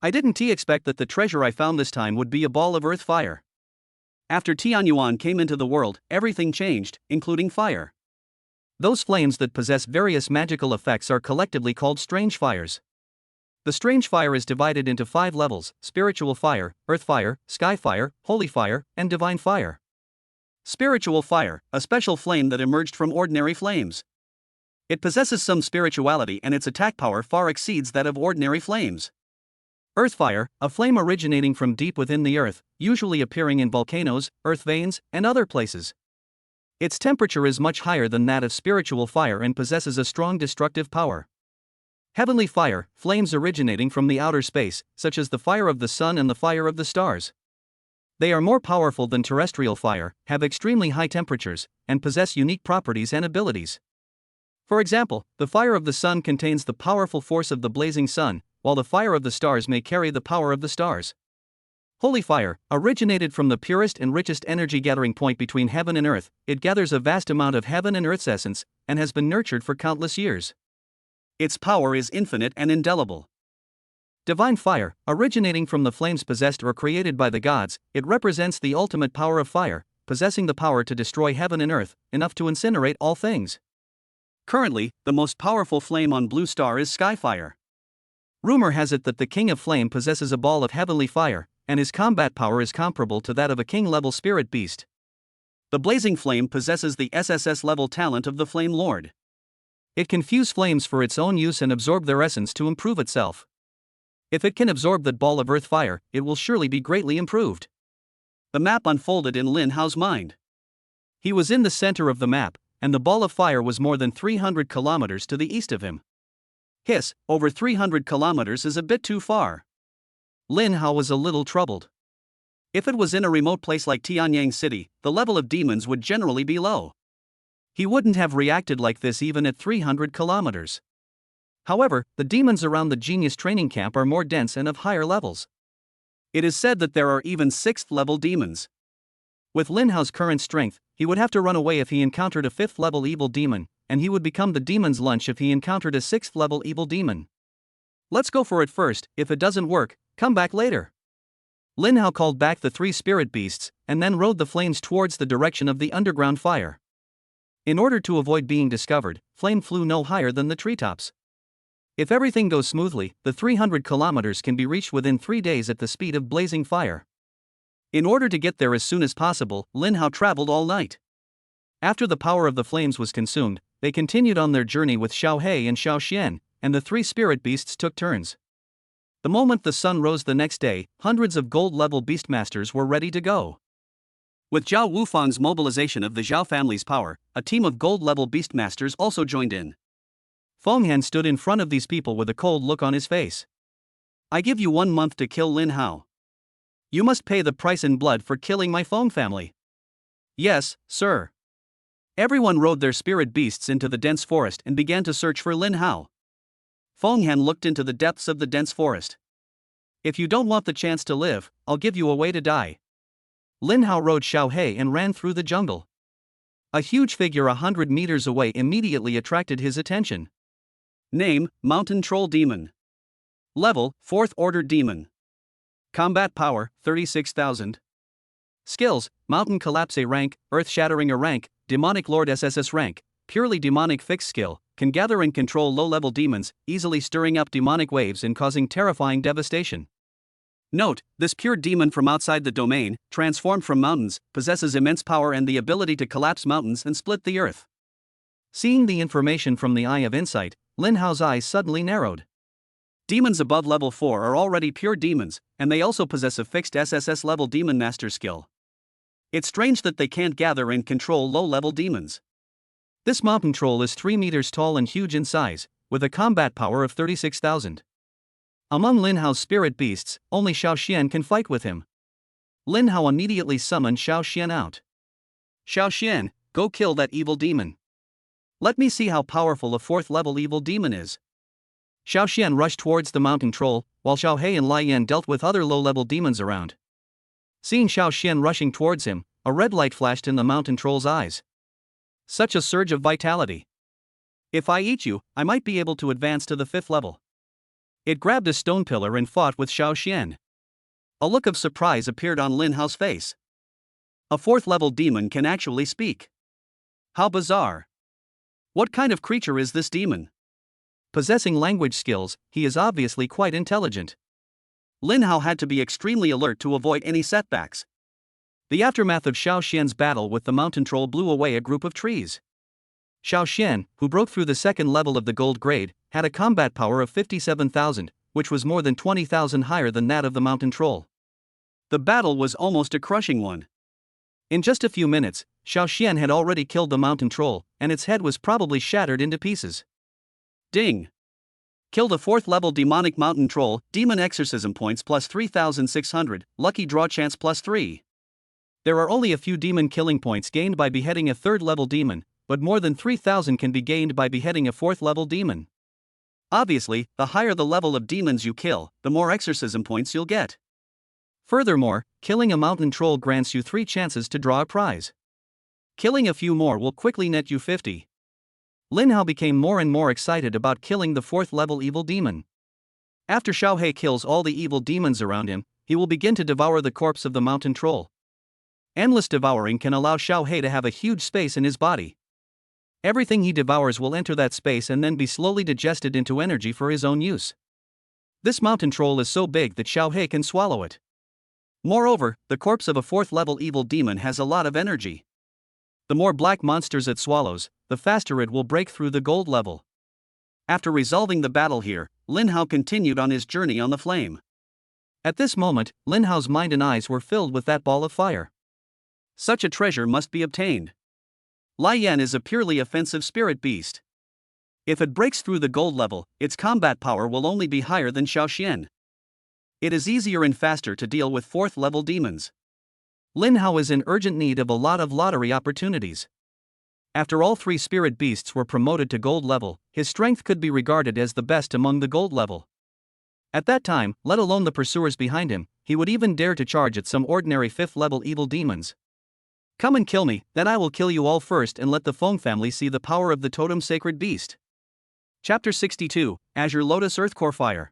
A: I didn't expect that the treasure I found this time would be a ball of earth fire. After Tianyuan came into the world, everything changed, including fire. Those flames that possess various magical effects are collectively called strange fires. The strange fire is divided into 5 levels: spiritual fire, earth fire, sky fire, holy fire, and divine fire. Spiritual fire, a special flame that emerged from ordinary flames. It possesses some spirituality and its attack power far exceeds that of ordinary flames. Earth fire, a flame originating from deep within the earth, usually appearing in volcanoes, earth veins, and other places. Its temperature is much higher than that of spiritual fire and possesses a strong destructive power. Heavenly fire, flames originating from the outer space, such as the fire of the sun and the fire of the stars. They are more powerful than terrestrial fire, have extremely high temperatures, and possess unique properties and abilities. For example, the fire of the sun contains the powerful force of the blazing sun, while the fire of the stars may carry the power of the stars. Holy fire, originated from the purest and richest energy gathering point between heaven and earth, it gathers a vast amount of heaven and earth's essence, and has been nurtured for countless years. Its power is infinite and indelible. Divine fire, originating from the flames possessed or created by the gods, it represents the ultimate power of fire, possessing the power to destroy heaven and earth, enough to incinerate all things. Currently, the most powerful flame on Blue Star is Skyfire. Rumor has it that the King of Flame possesses a ball of heavenly fire, and his combat power is comparable to that of a king-level spirit beast. The Blazing Flame possesses the SSS level talent of the Flame Lord. It can fuse flames for its own use and absorb their essence to improve itself. If it can absorb that ball of earth fire, it will surely be greatly improved. The map unfolded in Lin Hao's mind. He was in the center of the map, and the ball of fire was more than 300 kilometers to the east of him. Hiss, over 300 kilometers is a bit too far. Lin Hao was a little troubled. If it was in a remote place like Tianyang City, the level of demons would generally be low. He wouldn't have reacted like this even at 300 kilometers. However, the demons around the Genius training camp are more dense and of higher levels. It is said that there are even 6th-level demons. With Lin Hao's current strength, he would have to run away if he encountered a 5th-level evil demon, and he would become the demon's lunch if he encountered a 6th-level evil demon. Let's go for it first. If it doesn't work, come back later. Lin Hao called back the 3 spirit beasts, and then rode the flames towards the direction of the underground fire. In order to avoid being discovered, Flame flew no higher than the treetops. If everything goes smoothly, the 300 kilometers can be reached within 3 days at the speed of blazing fire. In order to get there as soon as possible, Lin Hao traveled all night. After the power of the flames was consumed, they continued on their journey with Xiao He and Xiao Xian, and the 3 spirit beasts took turns. The moment the sun rose the next day, hundreds of gold-level beastmasters were ready to go. With Zhao Wufang's mobilization of the Zhao family's power, a team of gold-level beastmasters also joined in. Feng Han stood in front of these people with a cold look on his face. I give you 1 month to kill Lin Hao. You must pay the price in blood for killing my Feng family. Yes, sir. Everyone rode their spirit beasts into the dense forest and began to search for Lin Hao. Feng Han looked into the depths of the dense forest. If you don't want the chance to live, I'll give you a way to die. Lin Hao rode Xiao He and ran through the jungle. A huge figure 100 meters away immediately attracted his attention. Name: Mountain Troll Demon. Level: 4th Order Demon. Combat power, 36,000. Skills, Mountain Collapse A rank, Earth Shattering A rank, Demonic Lord SSS rank, purely demonic fixed skill, can gather and control low-level demons, easily stirring up demonic waves and causing terrifying devastation. Note, this pure demon from outside the domain, transformed from mountains, possesses immense power and the ability to collapse mountains and split the earth. Seeing the information from the Eye of Insight, Lin Hao's eyes suddenly narrowed. Demons above level 4 are already pure demons, and they also possess a fixed SSS level demon master skill. It's strange that they can't gather and control low-level demons. This mountain troll is 3 meters tall and huge in size, with a combat power of 36,000. Among Lin Hao's spirit beasts, only Xiao Xian can fight with him. Lin Hao immediately summoned Xiao Xian out. Xiao Xian, go kill that evil demon. Let me see how powerful a 4th level evil demon is. Xiao Xian rushed towards the mountain troll, while Xiao He and Lai Yan dealt with other low-level demons around. Seeing Xiao Xian rushing towards him, a red light flashed in the mountain troll's eyes. Such a surge of vitality. If I eat you, I might be able to advance to the 5th level. It grabbed a stone pillar and fought with Xiao Xian. A look of surprise appeared on Lin Hao's face. A 4th level demon can actually speak. How bizarre. What kind of creature is this demon? Possessing language skills, he is obviously quite intelligent. Lin Hao had to be extremely alert to avoid any setbacks. The aftermath of Xiao Xian's battle with the mountain troll blew away a group of trees. Xiao Xian, who broke through the 2nd level of the gold grade, had a combat power of 57,000, which was more than 20,000 higher than that of the mountain troll. The battle was almost a crushing one. In just a few minutes, Xiao Xian had already killed the mountain troll, and its head was probably shattered into pieces. Ding! Kill the 4th level demonic mountain troll, demon exorcism points plus 3,600, lucky draw chance plus 3. There are only a few demon killing points gained by beheading a 3rd level demon, but more than 3,000 can be gained by beheading a 4th level demon. Obviously, the higher the level of demons you kill, the more exorcism points you'll get. Furthermore, killing a mountain troll grants you 3 chances to draw a prize. Killing a few more will quickly net you 50. Lin Hao became more and more excited about killing the 4th level evil demon. After Xiao He kills all the evil demons around him, he will begin to devour the corpse of the mountain troll. Endless devouring can allow Xiao He to have a huge space in his body. Everything he devours will enter that space and then be slowly digested into energy for his own use. This mountain troll is so big that Xiao He can swallow it. Moreover, the corpse of a 4th level evil demon has a lot of energy. The more black monsters it swallows, the faster it will break through the gold level. After resolving the battle here, Lin Hao continued on his journey on the flame. At this moment, Lin Hao's mind and eyes were filled with that ball of fire. Such a treasure must be obtained. Lai Yan is a purely offensive spirit beast. If it breaks through the gold level, its combat power will only be higher than Xiao Xian. It is easier and faster to deal with 4th level demons. Lin Hao is in urgent need of a lot of lottery opportunities. After all 3 spirit beasts were promoted to gold level, his strength could be regarded as the best among the gold level. At that time, let alone the pursuers behind him, he would even dare to charge at some ordinary 5th level evil demons. Come and kill me, then I will kill you all first and let the Feng family see the power of the totem sacred beast. Chapter 62, Azure Lotus Earthcore Fire.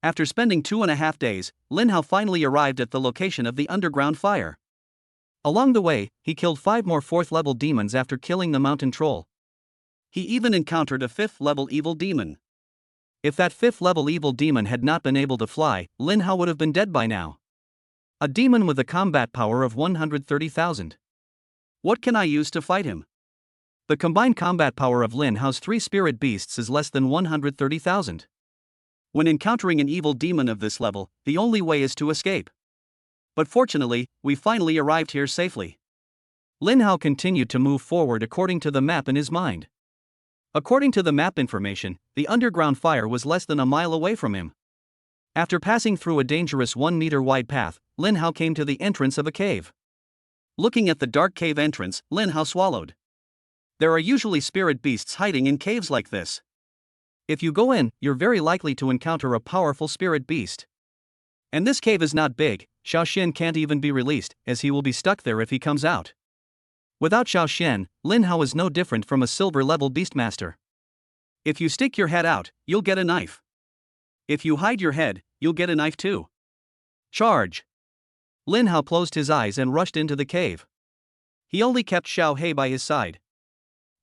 A: After spending 2.5 days, Lin Hao finally arrived at the location of the underground fire. Along the way, he killed 5 more 4th level demons after killing the mountain troll. He even encountered a 5th level evil demon. If that 5th level evil demon had not been able to fly, Lin Hao would have been dead by now. A demon with a combat power of 130,000. What can I use to fight him? The combined combat power of Lin Hao's 3 spirit beasts is less than 130,000. When encountering an evil demon of this level, the only way is to escape. But fortunately, we finally arrived here safely. Lin Hao continued to move forward according to the map in his mind. According to the map information, the underground fire was less than a mile away from him. After passing through a dangerous 1-meter wide path, Lin Hao came to the entrance of a cave. Looking at the dark cave entrance, Lin Hao swallowed. There are usually spirit beasts hiding in caves like this. If you go in, you're very likely to encounter a powerful spirit beast. And this cave is not big. Xiao Xian can't even be released, as he will be stuck there if he comes out. Without Xiao Xian, Lin Hao is no different from a silver-level beastmaster. If you stick your head out, you'll get a knife. If you hide your head, you'll get a knife too. Charge! Lin Hao closed his eyes and rushed into the cave. He only kept Xiao He by his side.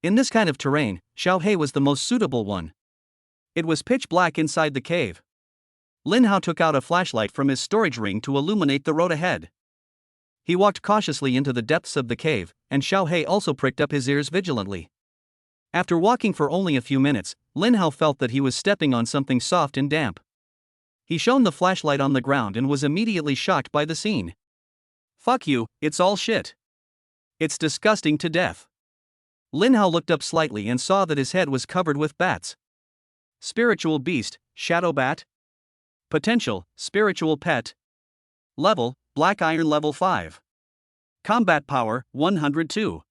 A: In this kind of terrain, Xiao He was the most suitable one. It was pitch black inside the cave. Lin Hao took out a flashlight from his storage ring to illuminate the road ahead. He walked cautiously into the depths of the cave, and Xiao He also pricked up his ears vigilantly. After walking for only a few minutes, Lin Hao felt that he was stepping on something soft and damp. He shone the flashlight on the ground and was immediately shocked by the scene. Fuck you, it's all shit. It's disgusting to death. Lin Hao looked up slightly and saw that his head was covered with bats. Spiritual beast, shadow bat. Potential, spiritual pet. Level, black iron level 5. Combat power, 102.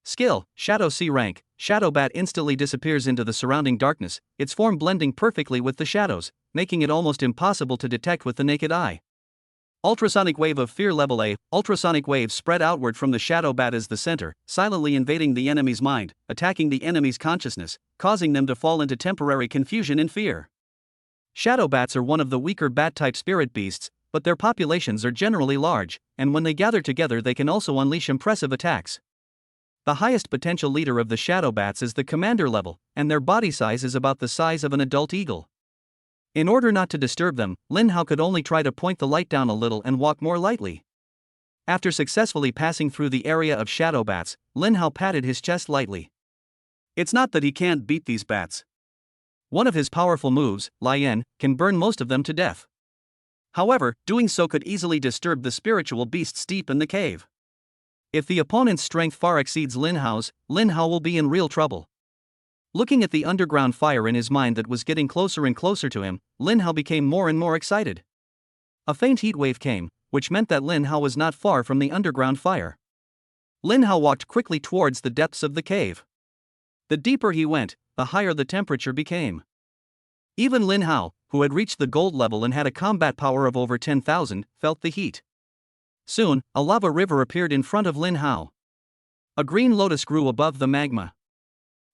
A: Skill, Shadow C rank. Shadow bat instantly disappears into the surrounding darkness, its form blending perfectly with the shadows, making it almost impossible to detect with the naked eye. Ultrasonic wave of fear level A. Ultrasonic waves spread outward from the shadow bat as the center, silently invading the enemy's mind, attacking the enemy's consciousness, causing them to fall into temporary confusion and fear. Shadow bats are one of the weaker bat-type spirit beasts, but their populations are generally large, and when they gather together they can also unleash impressive attacks. The highest potential leader of the shadow bats is the commander level, and their body size is about the size of an adult eagle. In order not to disturb them, Lin Hao could only try to point the light down a little and walk more lightly. After successfully passing through the area of shadow bats, Lin Hao patted his chest lightly. It's not that he can't beat these bats. One of his powerful moves, Lian, can burn most of them to death. However, doing so could easily disturb the spiritual beasts deep in the cave. If the opponent's strength far exceeds Lin Hao's, Lin Hao will be in real trouble. Looking at the underground fire in his mind that was getting closer and closer to him, Lin Hao became more and more excited. A faint heat wave came, which meant that Lin Hao was not far from the underground fire. Lin Hao walked quickly towards the depths of the cave. The deeper he went, the higher the temperature became. Even Lin Hao, who had reached the gold level and had a combat power of over 10,000, felt the heat. Soon, a lava river appeared in front of Lin Hao. A green lotus grew above the magma.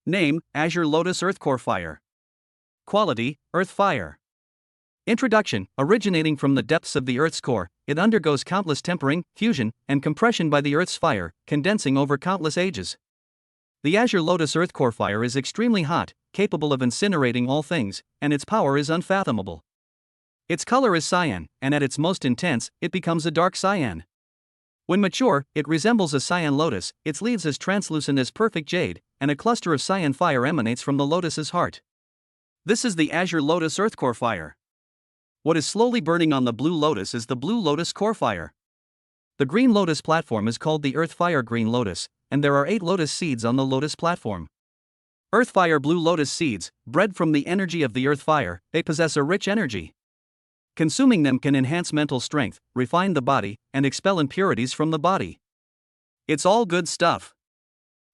A: Name, Azure Lotus Earthcore Fire. Quality, Earth Fire. Introduction, originating from the depths of the Earth's core, it undergoes countless tempering, fusion, and compression by the Earth's fire, condensing over countless ages. The Azure Lotus Earthcore Fire is extremely hot, capable of incinerating all things, and its power is unfathomable. Its color is cyan, and at its most intense, it becomes a dark cyan. When mature, it resembles a cyan lotus, its leaves as translucent as perfect jade, and a cluster of cyan fire emanates from the lotus's heart. This is the Azure Lotus Earthcore Fire. What is slowly burning on the blue lotus is the Blue Lotus Core Fire. The green lotus platform is called the Earth Fire Green Lotus, and there are 8 lotus seeds on the lotus platform. Earth Fire Blue Lotus seeds, bred from the energy of the Earth Fire, they possess a rich energy. Consuming them can enhance mental strength, refine the body, and expel impurities from the body. It's all good stuff.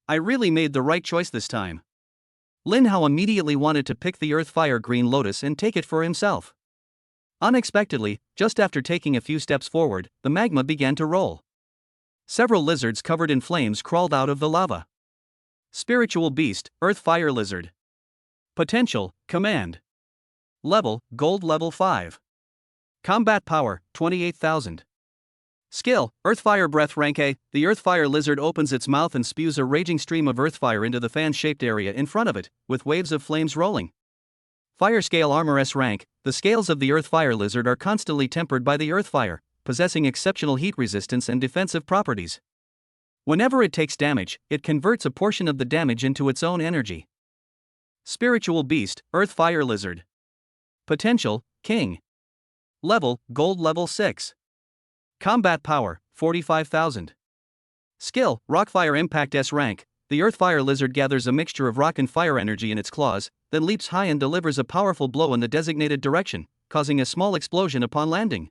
A: I really made the right choice this time. Lin Hao immediately wanted to pick the Earth Fire Green Lotus and take it for himself. Unexpectedly, just after taking a few steps forward, the magma began to roll. Several lizards covered in flames crawled out of the lava. Spiritual beast, Earth Fire Lizard. Potential, Command. Level, Gold level 5. Combat power, 28,000. Skill, Earthfire Breath rank A. The Earthfire Lizard opens its mouth and spews a raging stream of earthfire into the fan-shaped area in front of it, with waves of flames rolling. Fire Scale Armor S rank. The scales of the Earthfire Lizard are constantly tempered by the Earthfire, possessing exceptional heat resistance and defensive properties. Whenever it takes damage, it converts a portion of the damage into its own energy. Spiritual Beast, Earthfire Lizard. Potential, King. Level, Gold level 6. Combat power, 45,000. Skill, Rockfire Impact S rank. The Earthfire Lizard gathers a mixture of rock and fire energy in its claws, then leaps high and delivers a powerful blow in the designated direction, causing a small explosion upon landing.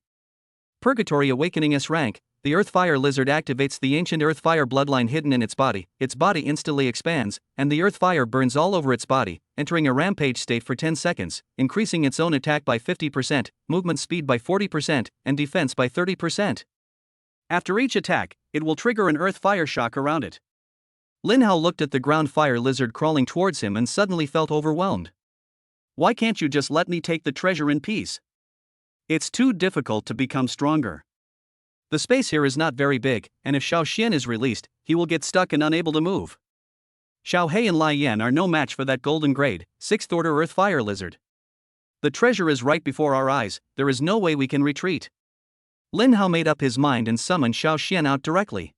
A: Purgatory Awakening S rank. The Earthfire Lizard activates the ancient Earthfire bloodline hidden in its body instantly expands, and the Earthfire burns all over its body, entering a rampage state for 10 seconds, increasing its own attack by 50%, movement speed by 40%, and defense by 30%. After each attack, it will trigger an Earthfire shock around it. Lin Hao looked at the ground fire lizard crawling towards him and suddenly felt overwhelmed. Why can't you just let me take the treasure in peace? It's too difficult to become stronger. The space here is not very big, and if Xiao Xian is released, he will get stuck and unable to move. Xiao He and Lai Yan are no match for that golden grade, 6th order earth fire lizard. The treasure is right before our eyes, there is no way we can retreat. Lin Hao made up his mind and summoned Xiao Xian out directly.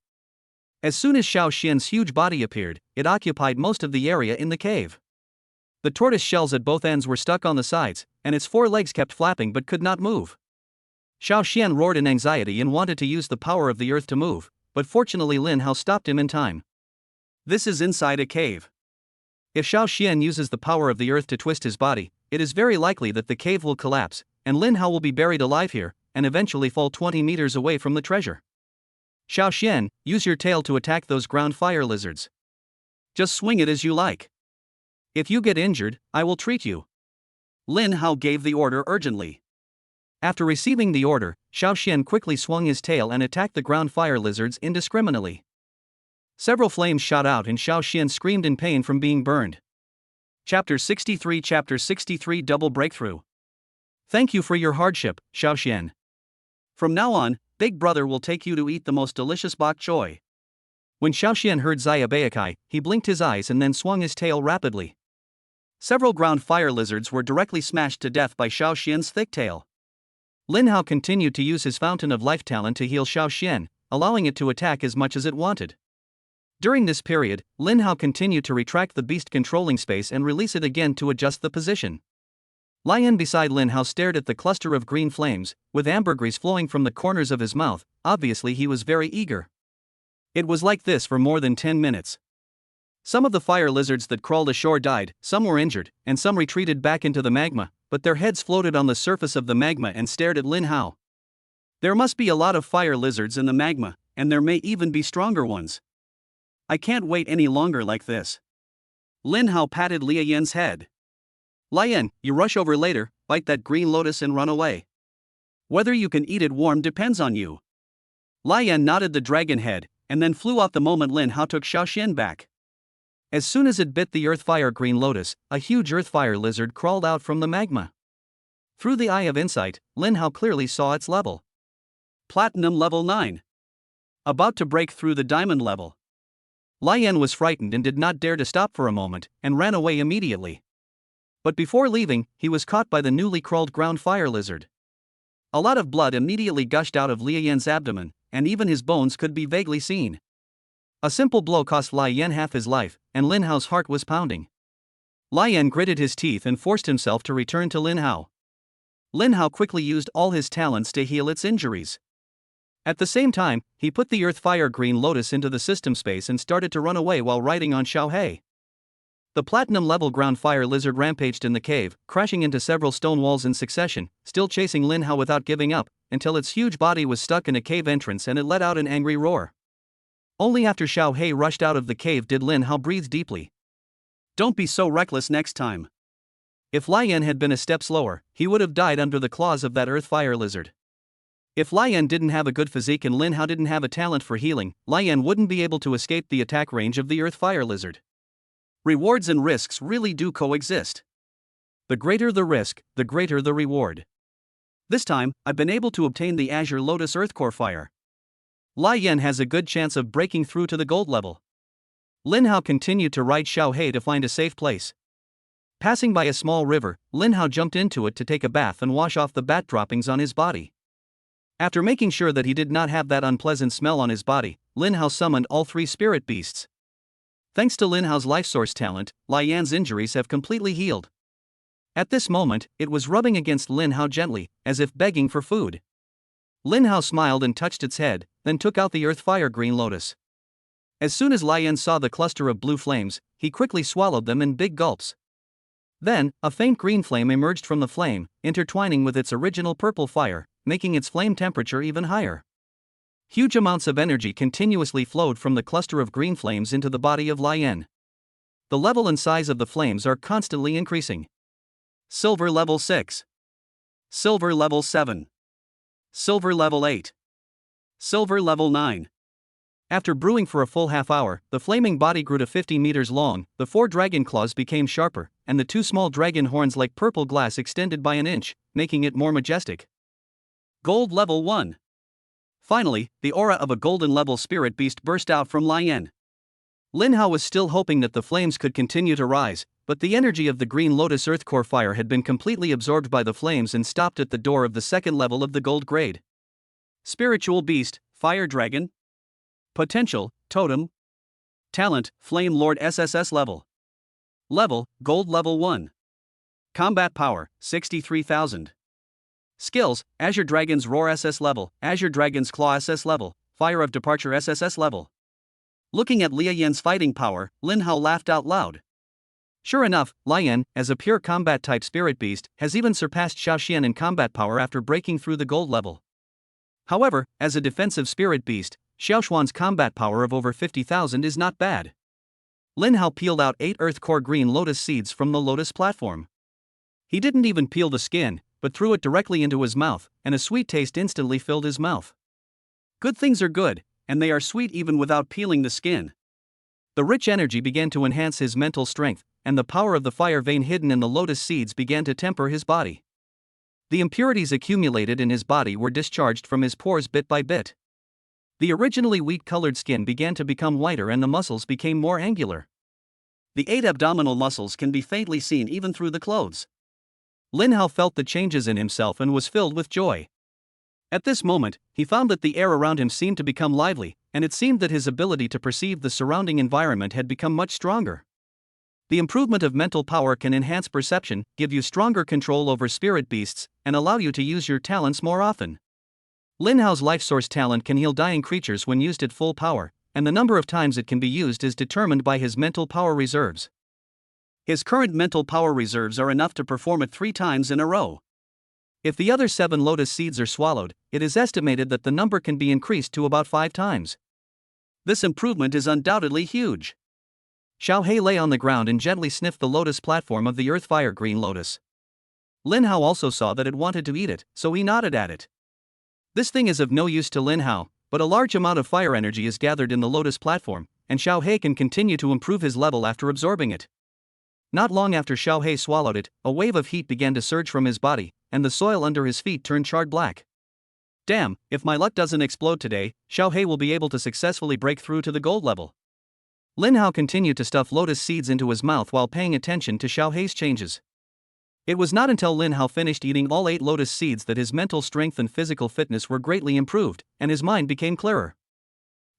A: As soon as Xiao Xian's huge body appeared, it occupied most of the area in the cave. The tortoise shells at both ends were stuck on the sides, and its 4 legs kept flapping but could not move. Xiao Xian roared in anxiety and wanted to use the power of the earth to move, but fortunately Lin Hao stopped him in time. This is inside a cave. If Xiao Xian uses the power of the earth to twist his body, it is very likely that the cave will collapse, and Lin Hao will be buried alive here, and eventually fall 20 meters away from the treasure. Xiao Xian, use your tail to attack those ground fire lizards. Just swing it as you like. If you get injured, I will treat you. Lin Hao gave the order urgently. After receiving the order, Xiao Xian quickly swung his tail and attacked the ground fire lizards indiscriminately. Several flames shot out and Xiao Xian screamed in pain from being burned. Chapter 63 Double Breakthrough. Thank you for your hardship, Xiao Xian. From now on, Big Brother will take you to eat the most delicious bok choy. When Xiao Xian heard Xia Baikai, he blinked his eyes and then swung his tail rapidly. Several ground fire lizards were directly smashed to death by Xiao Xian's thick tail. Lin Hao continued to use his Fountain of Life talent to heal Xiao Xian, allowing it to attack as much as it wanted. During this period, Lin Hao continued to retract the beast controlling space and release it again to adjust the position. Lai Yan beside Lin Hao stared at the cluster of green flames, with ambergris flowing from the corners of his mouth. Obviously he was very eager. It was like this for more than 10 minutes. Some of the fire lizards that crawled ashore died, some were injured, and some retreated back into the magma, but their heads floated on the surface of the magma and stared at Lin Hao. There must be a lot of fire lizards in the magma, and there may even be stronger ones. I can't wait any longer like this. Lin Hao patted Li Yan's head. Lai Yan, you rush over later, bite that green lotus and run away. Whether you can eat it warm depends on you. Lai Yan nodded the dragon head, and then flew off the moment Lin Hao took Xiao Xian back. As soon as it bit the earth fire green lotus, a huge earth fire lizard crawled out from the magma. Through the eye of insight, Lin Hao clearly saw its level. Platinum level 9. About to break through the diamond level. Lai Yan was frightened and did not dare to stop for a moment, and ran away immediately. But before leaving, he was caught by the newly crawled ground fire lizard. A lot of blood immediately gushed out of Li Yan's abdomen, and even his bones could be vaguely seen. A simple blow cost Lai Yan half his life, and Lin Hao's heart was pounding. Lai Yan gritted his teeth and forced himself to return to Lin Hao. Lin Hao quickly used all his talents to heal its injuries. At the same time, he put the earth fire green lotus into the system space and started to run away while riding on Xiao He. The platinum level ground fire lizard rampaged in the cave, crashing into several stone walls in succession, still chasing Lin Hao without giving up, until its huge body was stuck in a cave entrance and it let out an angry roar. Only after Xiao He rushed out of the cave did Lin Hao breathe deeply. Don't be so reckless next time. If Lai Yan had been a step slower, he would have died under the claws of that earth fire lizard. If Lai Yan didn't have a good physique and Lin Hao didn't have a talent for healing, Lai Yan wouldn't be able to escape the attack range of the earth fire lizard. Rewards and risks really do coexist. The greater the risk, the greater the reward. This time, I've been able to obtain the Azure Lotus Earth Core Fire. Lai Yan has a good chance of breaking through to the gold level. Lin Hao continued to ride Xiao He to find a safe place. Passing by a small river, Lin Hao jumped into it to take a bath and wash off the bat droppings on his body. After making sure that he did not have that unpleasant smell on his body, Lin Hao summoned all 3 spirit beasts. Thanks to Lin Hao's life source talent, Lai Yan's injuries have completely healed. At this moment, it was rubbing against Lin Hao gently, as if begging for food. Lin Hao smiled and touched its head, then took out the earth fire green lotus. As soon as Lai Yan saw the cluster of blue flames, he quickly swallowed them in big gulps. Then, a faint green flame emerged from the flame, intertwining with its original purple fire, making its flame temperature even higher. Huge amounts of energy continuously flowed from the cluster of green flames into the body of Lai Yan. The level and size of the flames are constantly increasing. Silver level 6. Silver level 7. Silver level 8. Silver level 9. After brewing for a full half hour, the flaming body grew to 50 meters long, the 4 dragon claws became sharper, and the 2 small dragon horns like purple glass extended by an inch, making it more majestic. Gold level 1. Finally, the aura of a golden level spirit beast burst out from Lian. Lin Hao was still hoping that the flames could continue to rise, but the energy of the green lotus earth core fire had been completely absorbed by the flames and stopped at the door of the second level of the gold grade. Spiritual beast, fire dragon. Potential, totem. Talent, flame lord SSS level. Level, gold level 1. Combat power, 63,000. Skills, Azure Dragon's Roar SS level, Azure Dragon's Claw SS level, Fire of Departure SSS level. Looking at Lia Yan's fighting power, Lin Hao laughed out loud. Sure enough, Lian, as a pure combat type spirit beast, has even surpassed Xiao Xian in combat power after breaking through the gold level. However, as a defensive spirit beast, Xiao Xuan's combat power of over 50,000 is not bad. Lin Hao peeled out 8 earth core green lotus seeds from the lotus platform. He didn't even peel the skin, but threw it directly into his mouth, and a sweet taste instantly filled his mouth. Good things are good, and they are sweet even without peeling the skin. The rich energy began to enhance his mental strength, and the power of the fire vein hidden in the lotus seeds began to temper his body. The impurities accumulated in his body were discharged from his pores bit by bit. The originally wheat-colored skin began to become whiter and the muscles became more angular. The 8 abdominal muscles can be faintly seen even through the clothes. Lin Hao felt the changes in himself and was filled with joy. At this moment, he found that the air around him seemed to become lively, and it seemed that his ability to perceive the surrounding environment had become much stronger. The improvement of mental power can enhance perception, give you stronger control over spirit beasts, and allow you to use your talents more often. Lin Hao's life source talent can heal dying creatures when used at full power, and the number of times it can be used is determined by his mental power reserves. His current mental power reserves are enough to perform it 3 times in a row. If the other 7 lotus seeds are swallowed, it is estimated that the number can be increased to about 5 times. This improvement is undoubtedly huge. Xiao He lay on the ground and gently sniffed the lotus platform of the earth fire green lotus. Lin Hao also saw that it wanted to eat it, so he nodded at it. This thing is of no use to Lin Hao, but a large amount of fire energy is gathered in the lotus platform, and Xiao He can continue to improve his level after absorbing it. Not long after Xiao He swallowed it, a wave of heat began to surge from his body, and the soil under his feet turned charred black. Damn, if my luck doesn't explode today, Xiao He will be able to successfully break through to the gold level. Lin Hao continued to stuff lotus seeds into his mouth while paying attention to Xiao He's changes. It was not until Lin Hao finished eating all 8 lotus seeds that his mental strength and physical fitness were greatly improved, and his mind became clearer.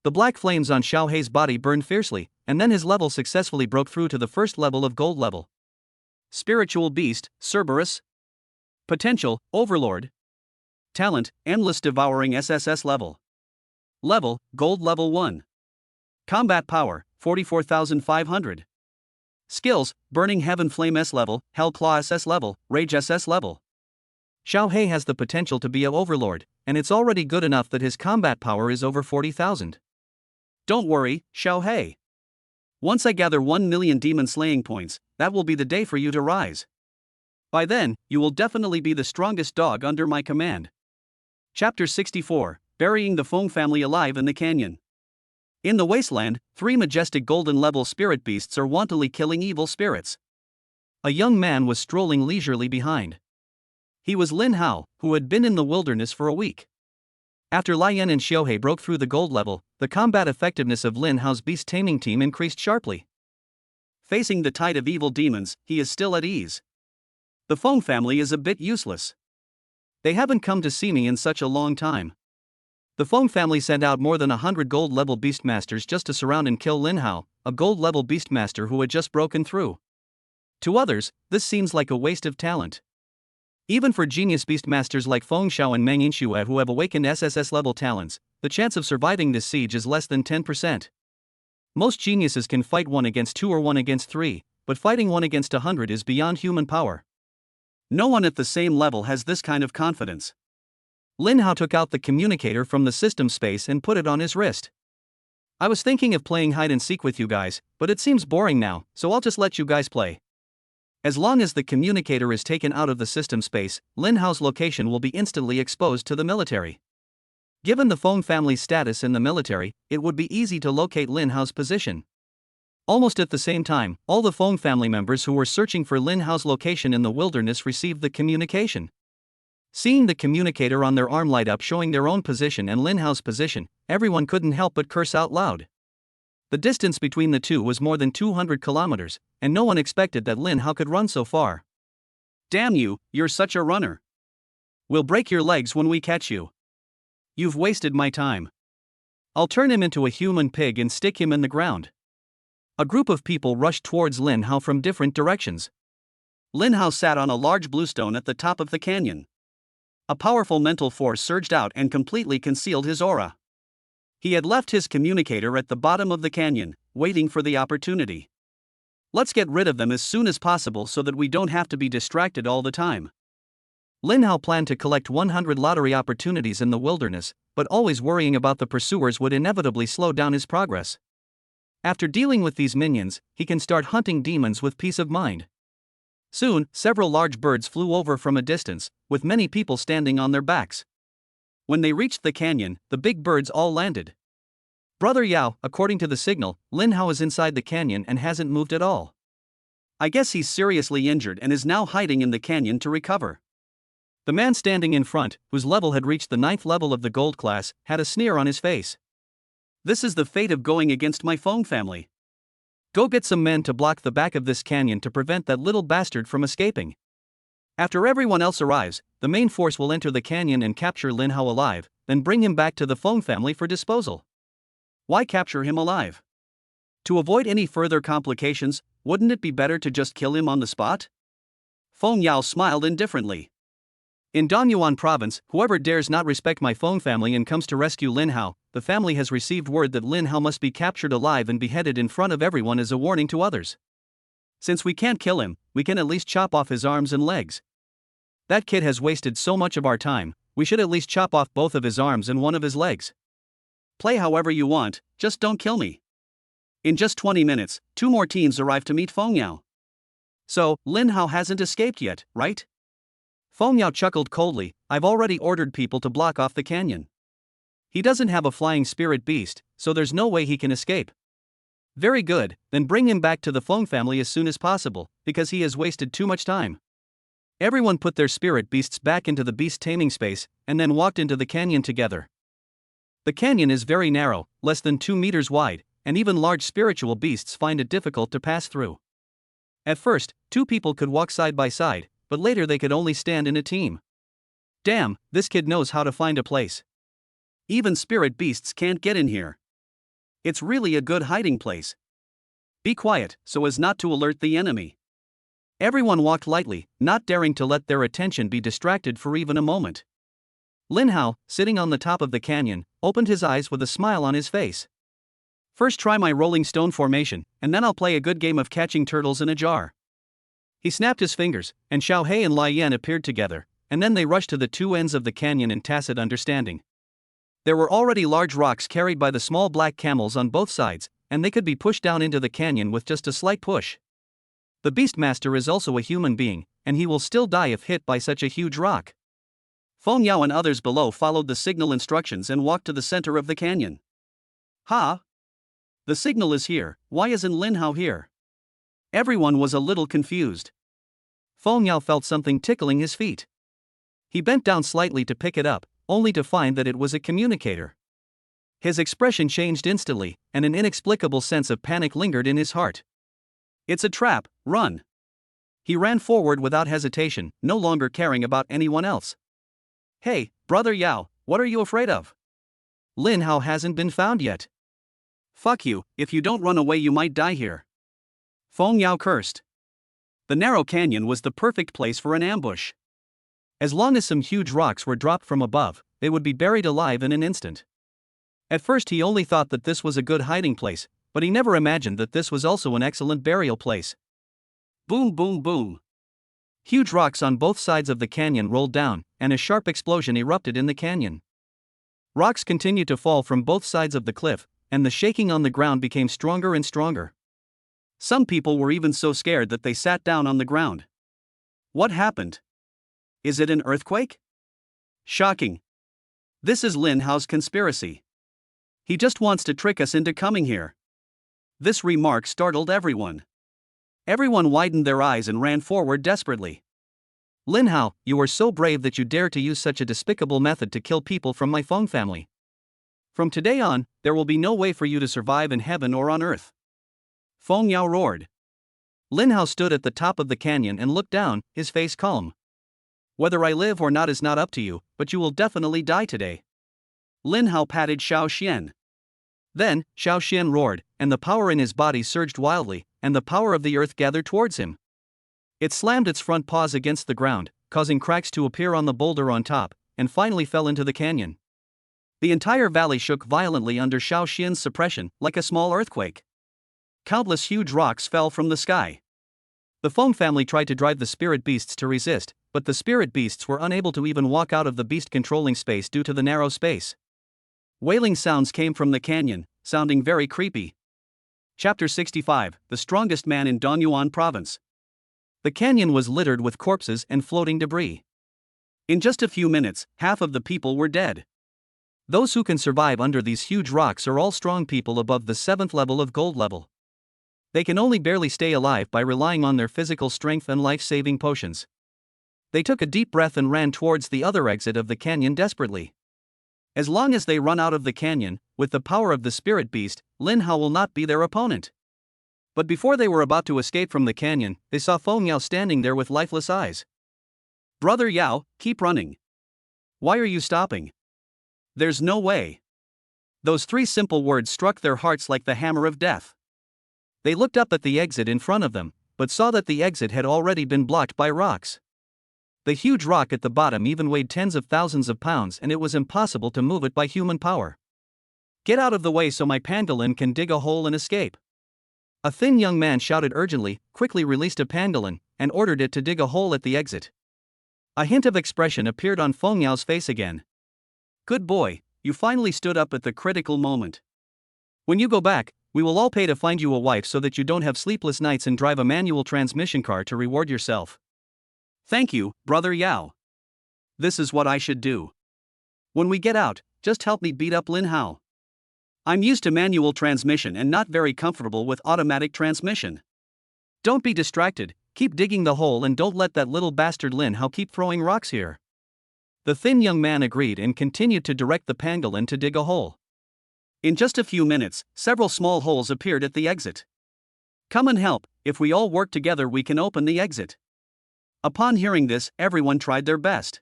A: The black flames on Xiao He's body burned fiercely, and then his level successfully broke through to the first level of gold level. Spiritual beast, Cerberus. Potential, Overlord. Talent, Endless Devouring SSS level. Level, gold level 1. Combat power, 44,500. Skills, Burning Heaven Flame S level, Hell Claw SS level, Rage SS level. Xiao He has the potential to be an overlord, and it's already good enough that his combat power is over 40,000. Don't worry, Xiao He. Once I gather 1 million demon slaying points, that will be the day for you to rise. By then, you will definitely be the strongest dog under my command. Chapter 64, Burying the Feng family alive in the canyon. In the wasteland, 3 majestic golden level spirit beasts are wantonly killing evil spirits. A young man was strolling leisurely behind. He was Lin Hao, who had been in the wilderness for a week. After Lian and Xiao He broke through the gold level, the combat effectiveness of Lin Hao's beast taming team increased sharply. Facing the tide of evil demons, he is still at ease. The Feng family is a bit useless. They haven't come to see me in such a long time. The Feng family sent out more than 100 gold level beastmasters just to surround and kill Lin Hao, a gold level beastmaster who had just broken through. To others, this seems like a waste of talent. Even for genius beastmasters like Feng Xiao and Meng Yinxue who have awakened SSS level talents, the chance of surviving this siege is less than 10%. Most geniuses can fight 1 against 2 or 1 against 3, but fighting 1 against 100 is beyond human power. No one at the same level has this kind of confidence. Lin Hao took out the communicator from the system space and put it on his wrist. I was thinking of playing hide and seek with you guys, but it seems boring now, so I'll just let you guys play. As long as the communicator is taken out of the system space, Lin Hao's location will be instantly exposed to the military. Given the Feng family's status in the military, it would be easy to locate Lin Hao's position. Almost at the same time, all the Feng family members who were searching for Lin Hao's location in the wilderness received the communication. Seeing the communicator on their arm light up showing their own position and Lin Hao's position, everyone couldn't help but curse out loud. The distance between the two was more than 200 kilometers, and no one expected that Lin Hao could run so far. Damn you, you're such a runner. We'll break your legs when we catch you. You've wasted my time. I'll turn him into a human pig and stick him in the ground. A group of people rushed towards Lin Hao from different directions. Lin Hao sat on a large bluestone at the top of the canyon. A powerful mental force surged out and completely concealed his aura. He had left his communicator at the bottom of the canyon, waiting for the opportunity. Let's get rid of them as soon as possible so that we don't have to be distracted all the time. Lin Hao planned to collect 100 lottery opportunities in the wilderness, but always worrying about the pursuers would inevitably slow down his progress. After dealing with these minions, he can start hunting demons with peace of mind. Soon, several large birds flew over from a distance, with many people standing on their backs. When they reached the canyon, the big birds all landed. Brother Yao, according to the signal, Lin Hao is inside the canyon and hasn't moved at all. I guess he's seriously injured and is now hiding in the canyon to recover. The man standing in front, whose level had reached the 9th level of the gold class, had a sneer on his face. This is the fate of going against my phone family. Go get some men to block the back of this canyon to prevent that little bastard from escaping. After everyone else arrives, the main force will enter the canyon and capture Lin Hao alive, then bring him back to the phone family for disposal. Why capture him alive? To avoid any further complications, wouldn't it be better to just kill him on the spot? Feng Yao smiled indifferently. In Donyuan province, whoever dares not respect my phone family and comes to rescue Lin Hao, the family has received word that Lin Hao must be captured alive and beheaded in front of everyone as a warning to others. Since we can't kill him, we can at least chop off his arms and legs. That kid has wasted so much of our time, we should at least chop off both of his arms and one of his legs. Play however you want, just don't kill me. In just 20 minutes, 2 more teams arrive to meet Feng Yao. So, Lin Hao hasn't escaped yet, right? Feng Yao chuckled coldly. I've already ordered people to block off the canyon. He doesn't have a flying spirit beast, so there's no way he can escape. Very good, then bring him back to the Feng family as soon as possible, because he has wasted too much time. Everyone put their spirit beasts back into the beast taming space, and then walked into the canyon together. The canyon is very narrow, less than 2 meters wide, and even large spiritual beasts find it difficult to pass through. At first, 2 people could walk side by side, but later they could only stand in a team. Damn, this kid knows how to find a place. Even spirit beasts can't get in here. It's really a good hiding place. Be quiet, so as not to alert the enemy. Everyone walked lightly, not daring to let their attention be distracted for even a moment. Lin Hao, sitting on the top of the canyon, opened his eyes with a smile on his face. First try my rolling stone formation, and then I'll play a good game of catching turtles in a jar. He snapped his fingers, and Xiao Hei and Lai Yan appeared together, and then they rushed to the 2 ends of the canyon in tacit understanding. There were already large rocks carried by the small black camels on both sides, and they could be pushed down into the canyon with just a slight push. The Beastmaster is also a human being, and he will still die if hit by such a huge rock. Feng Yao and others below followed the signal instructions and walked to the center of the canyon. Ha! The signal is here, why isn't Lin Hao here? Everyone was a little confused. Feng Yao felt something tickling his feet. He bent down slightly to pick it up, only to find that it was a communicator. His expression changed instantly, and an inexplicable sense of panic lingered in his heart. It's a trap, run! He ran forward without hesitation, no longer caring about anyone else. Hey, Brother Yao, what are you afraid of? Lin Hao hasn't been found yet. Fuck you, if you don't run away you might die here. Feng Yao cursed. The narrow canyon was the perfect place for an ambush. As long as some huge rocks were dropped from above, they would be buried alive in an instant. At first he only thought that this was a good hiding place, but he never imagined that this was also an excellent burial place. Boom boom boom. Huge rocks on both sides of the canyon rolled down, and a sharp explosion erupted in the canyon. Rocks continued to fall from both sides of the cliff, and the shaking on the ground became stronger and stronger. Some people were even so scared that they sat down on the ground. What happened? Is it an earthquake? Shocking. This is Lin Hao's conspiracy. He just wants to trick us into coming here. This remark startled everyone. Everyone widened their eyes and ran forward desperately. Lin Hao, you are so brave that you dare to use such a despicable method to kill people from my Feng family. From today on, there will be no way for you to survive in heaven or on earth. Feng Yao roared. Lin Hao stood at the top of the canyon and looked down, his face calm. Whether I live or not is not up to you, but you will definitely die today. Lin Hao patted Xiao Xian. Then, Xiao Xian roared, and the power in his body surged wildly, and the power of the earth gathered towards him. It slammed its front paws against the ground, causing cracks to appear on the boulder on top, and finally fell into the canyon. The entire valley shook violently under Xiao Xian's suppression, like a small earthquake. Countless huge rocks fell from the sky. The Feng family tried to drive the spirit beasts to resist, but the spirit beasts were unable to even walk out of the beast-controlling space due to the narrow space. Wailing sounds came from the canyon, sounding very creepy. Chapter 65, The Strongest Man in Donyuan Province. The canyon was littered with corpses and floating debris. In just a few minutes, half of the people were dead. Those who can survive under these huge rocks are all strong people above the 7th level of gold level. They can only barely stay alive by relying on their physical strength and life-saving potions. They took a deep breath and ran towards the other exit of the canyon desperately. As long as they run out of the canyon, with the power of the spirit beast, Lin Hao will not be their opponent. But before they were about to escape from the canyon, they saw Feng Yao standing there with lifeless eyes. Brother Yao, keep running. Why are you stopping? There's no way. Those 3 simple words struck their hearts like the hammer of death. They looked up at the exit in front of them, but saw that the exit had already been blocked by rocks. The huge rock at the bottom even weighed tens of thousands of pounds, and it was impossible to move it by human power. Get out of the way so my pangolin can dig a hole and escape. A thin young man shouted urgently, quickly released a pangolin, and ordered it to dig a hole at the exit. A hint of expression appeared on Feng Yao's face again. Good boy, you finally stood up at the critical moment. When you go back, we will all pay to find you a wife so that you don't have sleepless nights and drive a manual transmission car to reward yourself. Thank you, Brother Yao. This is what I should do. When we get out, just help me beat up Lin Hao. I'm used to manual transmission and not very comfortable with automatic transmission. Don't be distracted, keep digging the hole and don't let that little bastard Lin Hao keep throwing rocks here. The thin young man agreed and continued to direct the pangolin to dig a hole. In just a few minutes, several small holes appeared at the exit. Come and help, if we all work together we can open the exit. Upon hearing this, everyone tried their best.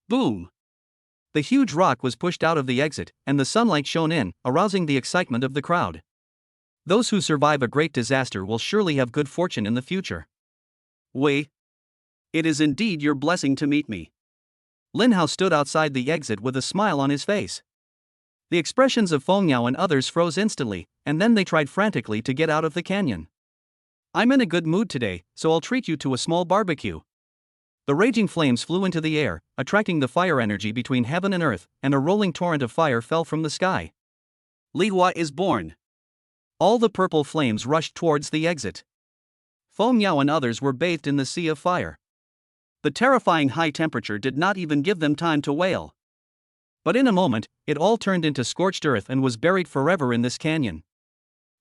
A: Boom! The huge rock was pushed out of the exit, and the sunlight shone in, arousing the excitement of the crowd. Those who survive a great disaster will surely have good fortune in the future. Wei. It is indeed your blessing to meet me. Lin Hao stood outside the exit with a smile on his face. The expressions of Feng Yao and others froze instantly, and then they tried frantically to get out of the canyon. I'm in a good mood today, so I'll treat you to a small barbecue. The raging flames flew into the air, attracting the fire energy between heaven and earth, and a rolling torrent of fire fell from the sky. Li Hua is born. All the purple flames rushed towards the exit. Feng Yao and others were bathed in the sea of fire. The terrifying high temperature did not even give them time to wail. But in a moment, it all turned into scorched earth and was buried forever in this canyon.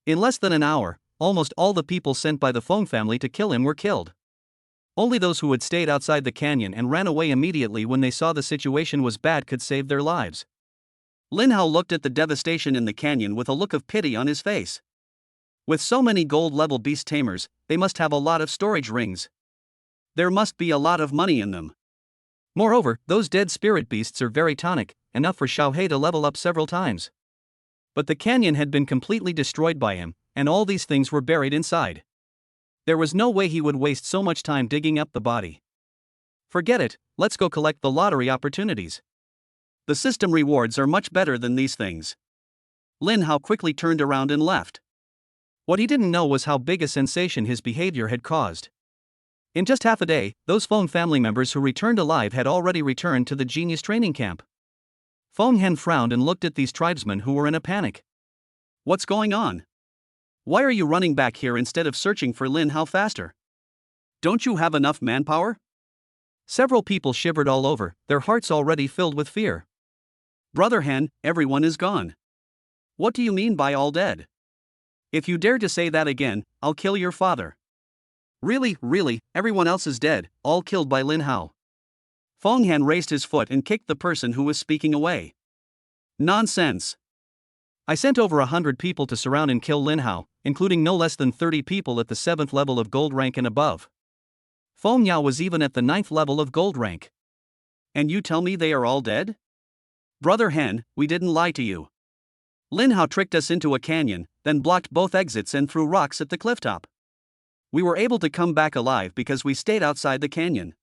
A: In less than an hour, almost all the people sent by the Feng family to kill him were killed. Only those who had stayed outside the canyon and ran away immediately when they saw the situation was bad could save their lives. Lin Hao looked at the devastation in the canyon with a look of pity on his face. With so many gold-level beast tamers, they must have a lot of storage rings. There must be a lot of money in them. Moreover, those dead spirit beasts are very tonic, enough for Xiao He to level up several times. But the canyon had been completely destroyed by him, and all these things were buried inside. There was no way he would waste so much time digging up the body. Forget it, let's go collect the lottery opportunities. The system rewards are much better than these things. Lin Hao quickly turned around and left. What he didn't know was how big a sensation his behavior had caused. In just half a day, those Feng family members who returned alive had already returned to the genius training camp. Feng Hen frowned and looked at these tribesmen who were in a panic. What's going on? Why are you running back here instead of searching for Lin Hao faster? Don't you have enough manpower? Several people shivered all over, their hearts already filled with fear. Brother Hen, everyone is gone. What do you mean by all dead? If you dare to say that again, I'll kill your father. Really, everyone else is dead, all killed by Lin Hao. Feng Han raised his foot and kicked the person who was speaking away. Nonsense. I sent over 100 people to surround and kill Lin Hao, including no less than 30 people at the 7th level of gold rank and above. Feng Yao was even at the 9th level of gold rank. And you tell me they are all dead? Brother Hen, we didn't lie to you. Lin Hao tricked us into a canyon, then blocked both exits and threw rocks at the clifftop. We were able to come back alive because we stayed outside the canyon.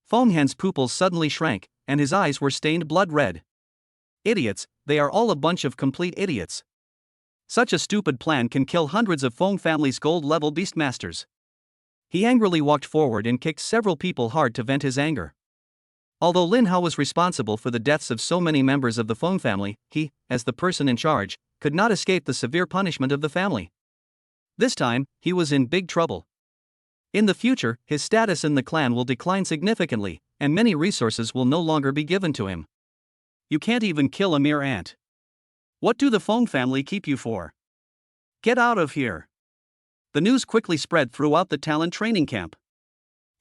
A: Feng Han's pupils suddenly shrank, and his eyes were stained blood red. Idiots, they are all a bunch of complete idiots. Such a stupid plan can kill hundreds of Feng family's gold-level beastmasters. He angrily walked forward and kicked several people hard to vent his anger. Although Lin Hao was responsible for the deaths of so many members of the Feng family, he, as the person in charge, could not escape the severe punishment of the family. This time, he was in big trouble. In the future, his status in the clan will decline significantly, and many resources will no longer be given to him. You can't even kill a mere ant. What do the Feng family keep you for? Get out of here. The news quickly spread throughout the talent training camp.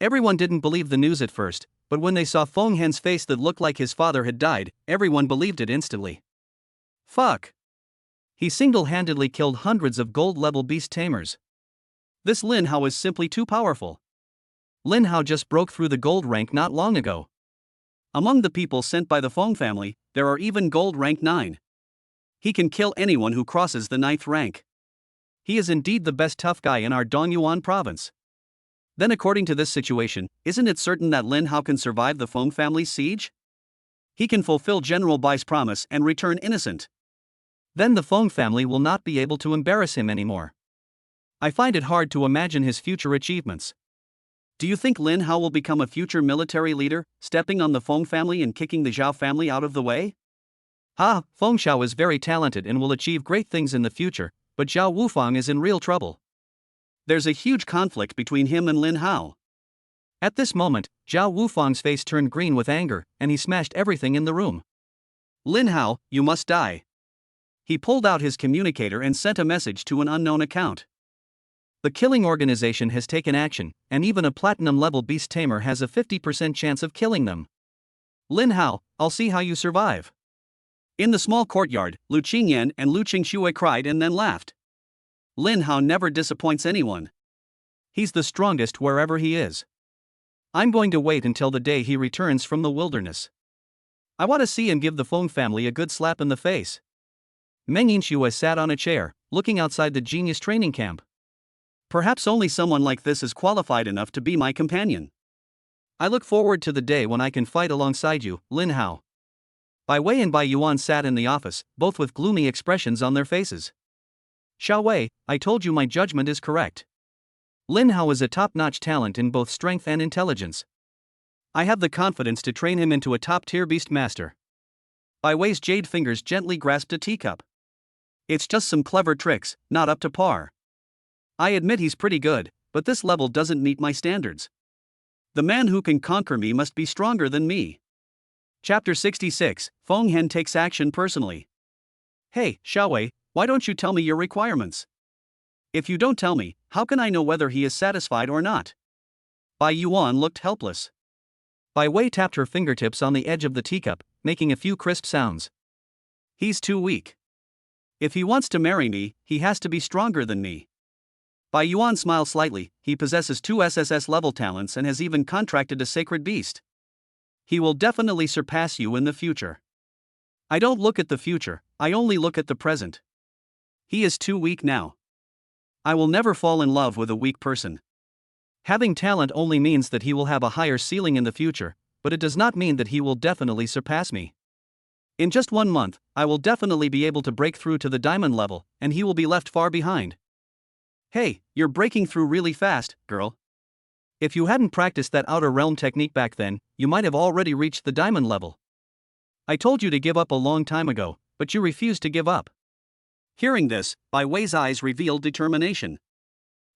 A: Everyone didn't believe the news at first, but when they saw Feng Han's face that looked like his father had died, everyone believed it instantly. Fuck. He single-handedly killed hundreds of gold-level beast tamers. This Lin Hao is simply too powerful. Lin Hao just broke through the gold rank not long ago. Among the people sent by the Feng family, there are even gold rank 9. He can kill anyone who crosses the 9th rank. He is indeed the best tough guy in our Dongyuan province. Then according to this situation, isn't it certain that Lin Hao can survive the Feng family's siege? He can fulfill General Bai's promise and return innocent. Then the Feng family will not be able to embarrass him anymore. I find it hard to imagine his future achievements. Do you think Lin Hao will become a future military leader, stepping on the Feng family and kicking the Zhao family out of the way? Feng Xiao is very talented and will achieve great things in the future, but Zhao Wufang is in real trouble. There's a huge conflict between him and Lin Hao. At this moment, Zhao Wufang's face turned green with anger, and he smashed everything in the room. Lin Hao, you must die. He pulled out his communicator and sent a message to an unknown account. The killing organization has taken action, and even a platinum-level beast tamer has a 50% chance of killing them. Lin Hao, I'll see how you survive. In the small courtyard, Lu Qingyan and Lu Qingxue cried and then laughed. Lin Hao never disappoints anyone. He's the strongest wherever he is. I'm going to wait until the day he returns from the wilderness. I want to see him give the Feng family a good slap in the face. Meng Yinxue sat on a chair, looking outside the genius training camp. Perhaps only someone like this is qualified enough to be my companion. I look forward to the day when I can fight alongside you, Lin Hao. Bai Wei and Bai Yuan sat in the office, both with gloomy expressions on their faces. Xiao Wei, I told you my judgment is correct. Lin Hao is a top-notch talent in both strength and intelligence. I have the confidence to train him into a top-tier beast master. Bai Wei's jade fingers gently grasped a teacup. It's just some clever tricks, not up to par. I admit he's pretty good, but this level doesn't meet my standards. The man who can conquer me must be stronger than me. Chapter 66, Feng Han takes action personally. Hey, Xiao Wei, why don't you tell me your requirements? If you don't tell me, how can I know whether he is satisfied or not? Bai Yuan looked helpless. Bai Wei tapped her fingertips on the edge of the teacup, making a few crisp sounds. He's too weak. If he wants to marry me, he has to be stronger than me. Bai Yuan smiled slightly. He possesses 2 SSS level talents and has even contracted a sacred beast. He will definitely surpass you in the future. I don't look at the future, I only look at the present. He is too weak now. I will never fall in love with a weak person. Having talent only means that he will have a higher ceiling in the future, but it does not mean that he will definitely surpass me. In just 1 month, I will definitely be able to break through to the diamond level, and he will be left far behind. Hey, you're breaking through really fast, girl. If you hadn't practiced that outer realm technique back then, you might have already reached the diamond level. I told you to give up a long time ago, but you refused to give up. Hearing this, Bai Wei's eyes revealed determination.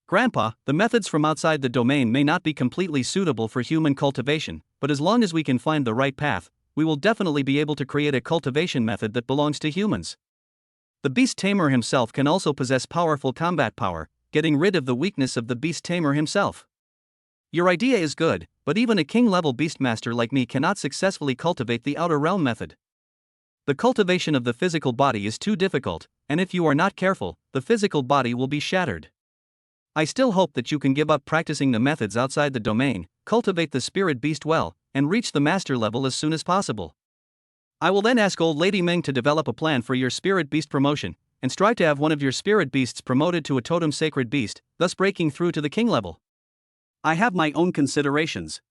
A: Grandpa, the methods from outside the domain may not be completely suitable for human cultivation, but as long as we can find the right path, we will definitely be able to create a cultivation method that belongs to humans. The beast tamer himself can also possess powerful combat power, getting rid of the weakness of the beast tamer himself. Your idea is good, but even a king-level beastmaster like me cannot successfully cultivate the Outer Realm method. The cultivation of the physical body is too difficult, and if you are not careful, the physical body will be shattered. I still hope that you can give up practicing the methods outside the domain, cultivate the spirit beast well, and reach the master level as soon as possible. I will then ask Old Lady Ming to develop a plan for your spirit beast promotion, and strive to have one of your spirit beasts promoted to a totem sacred beast, thus breaking through to the king level. I have my own considerations.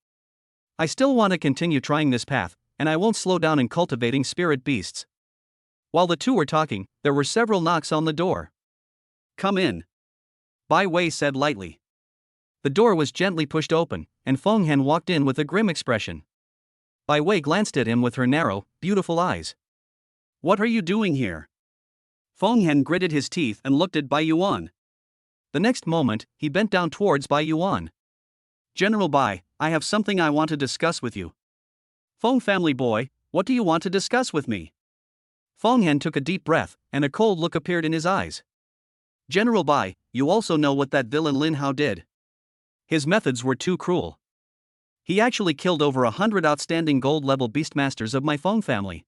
A: I still want to continue trying this path, and I won't slow down in cultivating spirit beasts. While the two were talking, there were several knocks on the door. Come in, Bai Wei said lightly. The door was gently pushed open, and Feng Han walked in with a grim expression. Bai Wei glanced at him with her narrow, beautiful eyes. What are you doing here? Feng Han gritted his teeth and looked at Bai Yuan. The next moment, he bent down towards Bai Yuan. General Bai, I have something I want to discuss with you. Feng family boy, what do you want to discuss with me? Feng Han took a deep breath, and a cold look appeared in his eyes. General Bai, you also know what that villain Lin Hao did. His methods were too cruel. He actually killed over 100 outstanding gold-level beastmasters of my Feng family.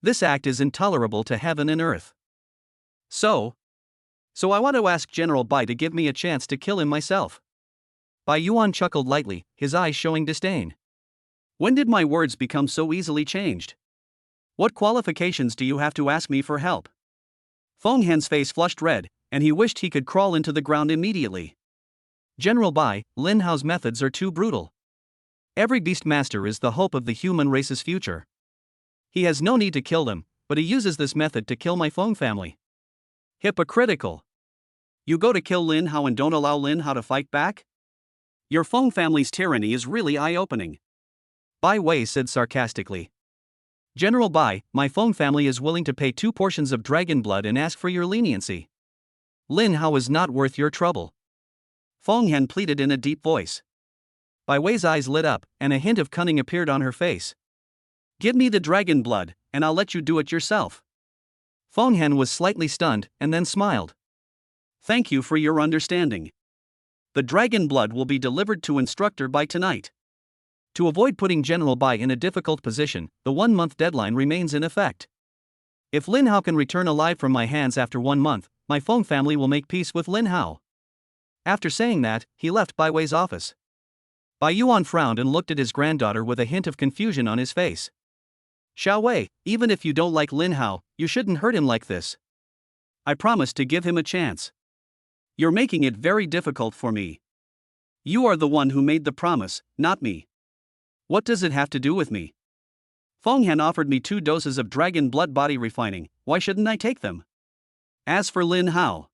A: This act is intolerable to heaven and earth. So I want to ask General Bai to give me a chance to kill him myself. Bai Yuan chuckled lightly, his eyes showing disdain. When did my words become so easily changed? What qualifications do you have to ask me for help? Feng Han's face flushed red, and he wished he could crawl into the ground immediately. General Bai, Lin Hao's methods are too brutal. Every beastmaster is the hope of the human race's future. He has no need to kill them, but he uses this method to kill my Feng family. Hypocritical. You go to kill Lin Hao and don't allow Lin Hao to fight back? Your Feng family's tyranny is really eye-opening. Bai Wei said sarcastically. General Bai, my Feng family is willing to pay 2 portions of dragon blood and ask for your leniency. Lin Hao is not worth your trouble. Feng Han pleaded in a deep voice. Bai Wei's eyes lit up, and a hint of cunning appeared on her face. Give me the dragon blood, and I'll let you do it yourself. Feng Han was slightly stunned, and then smiled. Thank you for your understanding. The dragon blood will be delivered to Instructor by tonight. To avoid putting General Bai in a difficult position, the 1-month deadline remains in effect. If Lin Hao can return alive from my hands after 1 month, my Feng family will make peace with Lin Hao. After saying that, he left Bai Wei's office. Bai Yuan frowned and looked at his granddaughter with a hint of confusion on his face. Xiao Wei, even if you don't like Lin Hao, you shouldn't hurt him like this. I promised to give him a chance. You're making it very difficult for me. You are the one who made the promise, not me. What does it have to do with me? Feng Han offered me 2 doses of dragon blood body refining, why shouldn't I take them? As for Lin Hao,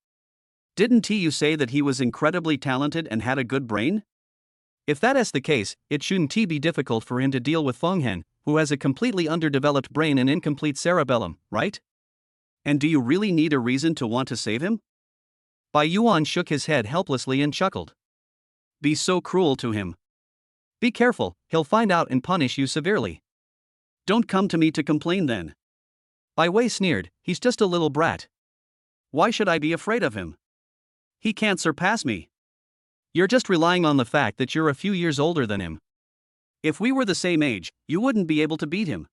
A: didn't you say that he was incredibly talented and had a good brain? If that is the case, it shouldn't be difficult for him to deal with Feng Han, who has a completely underdeveloped brain and incomplete cerebellum, right? And do you really need a reason to want to save him? Bai Yuan shook his head helplessly and chuckled. Be so cruel to him. Be careful, he'll find out and punish you severely. Don't come to me to complain then. Bai Wei sneered, he's just a little brat. Why should I be afraid of him? He can't surpass me. You're just relying on the fact that you're a few years older than him. If we were the same age, you wouldn't be able to beat him.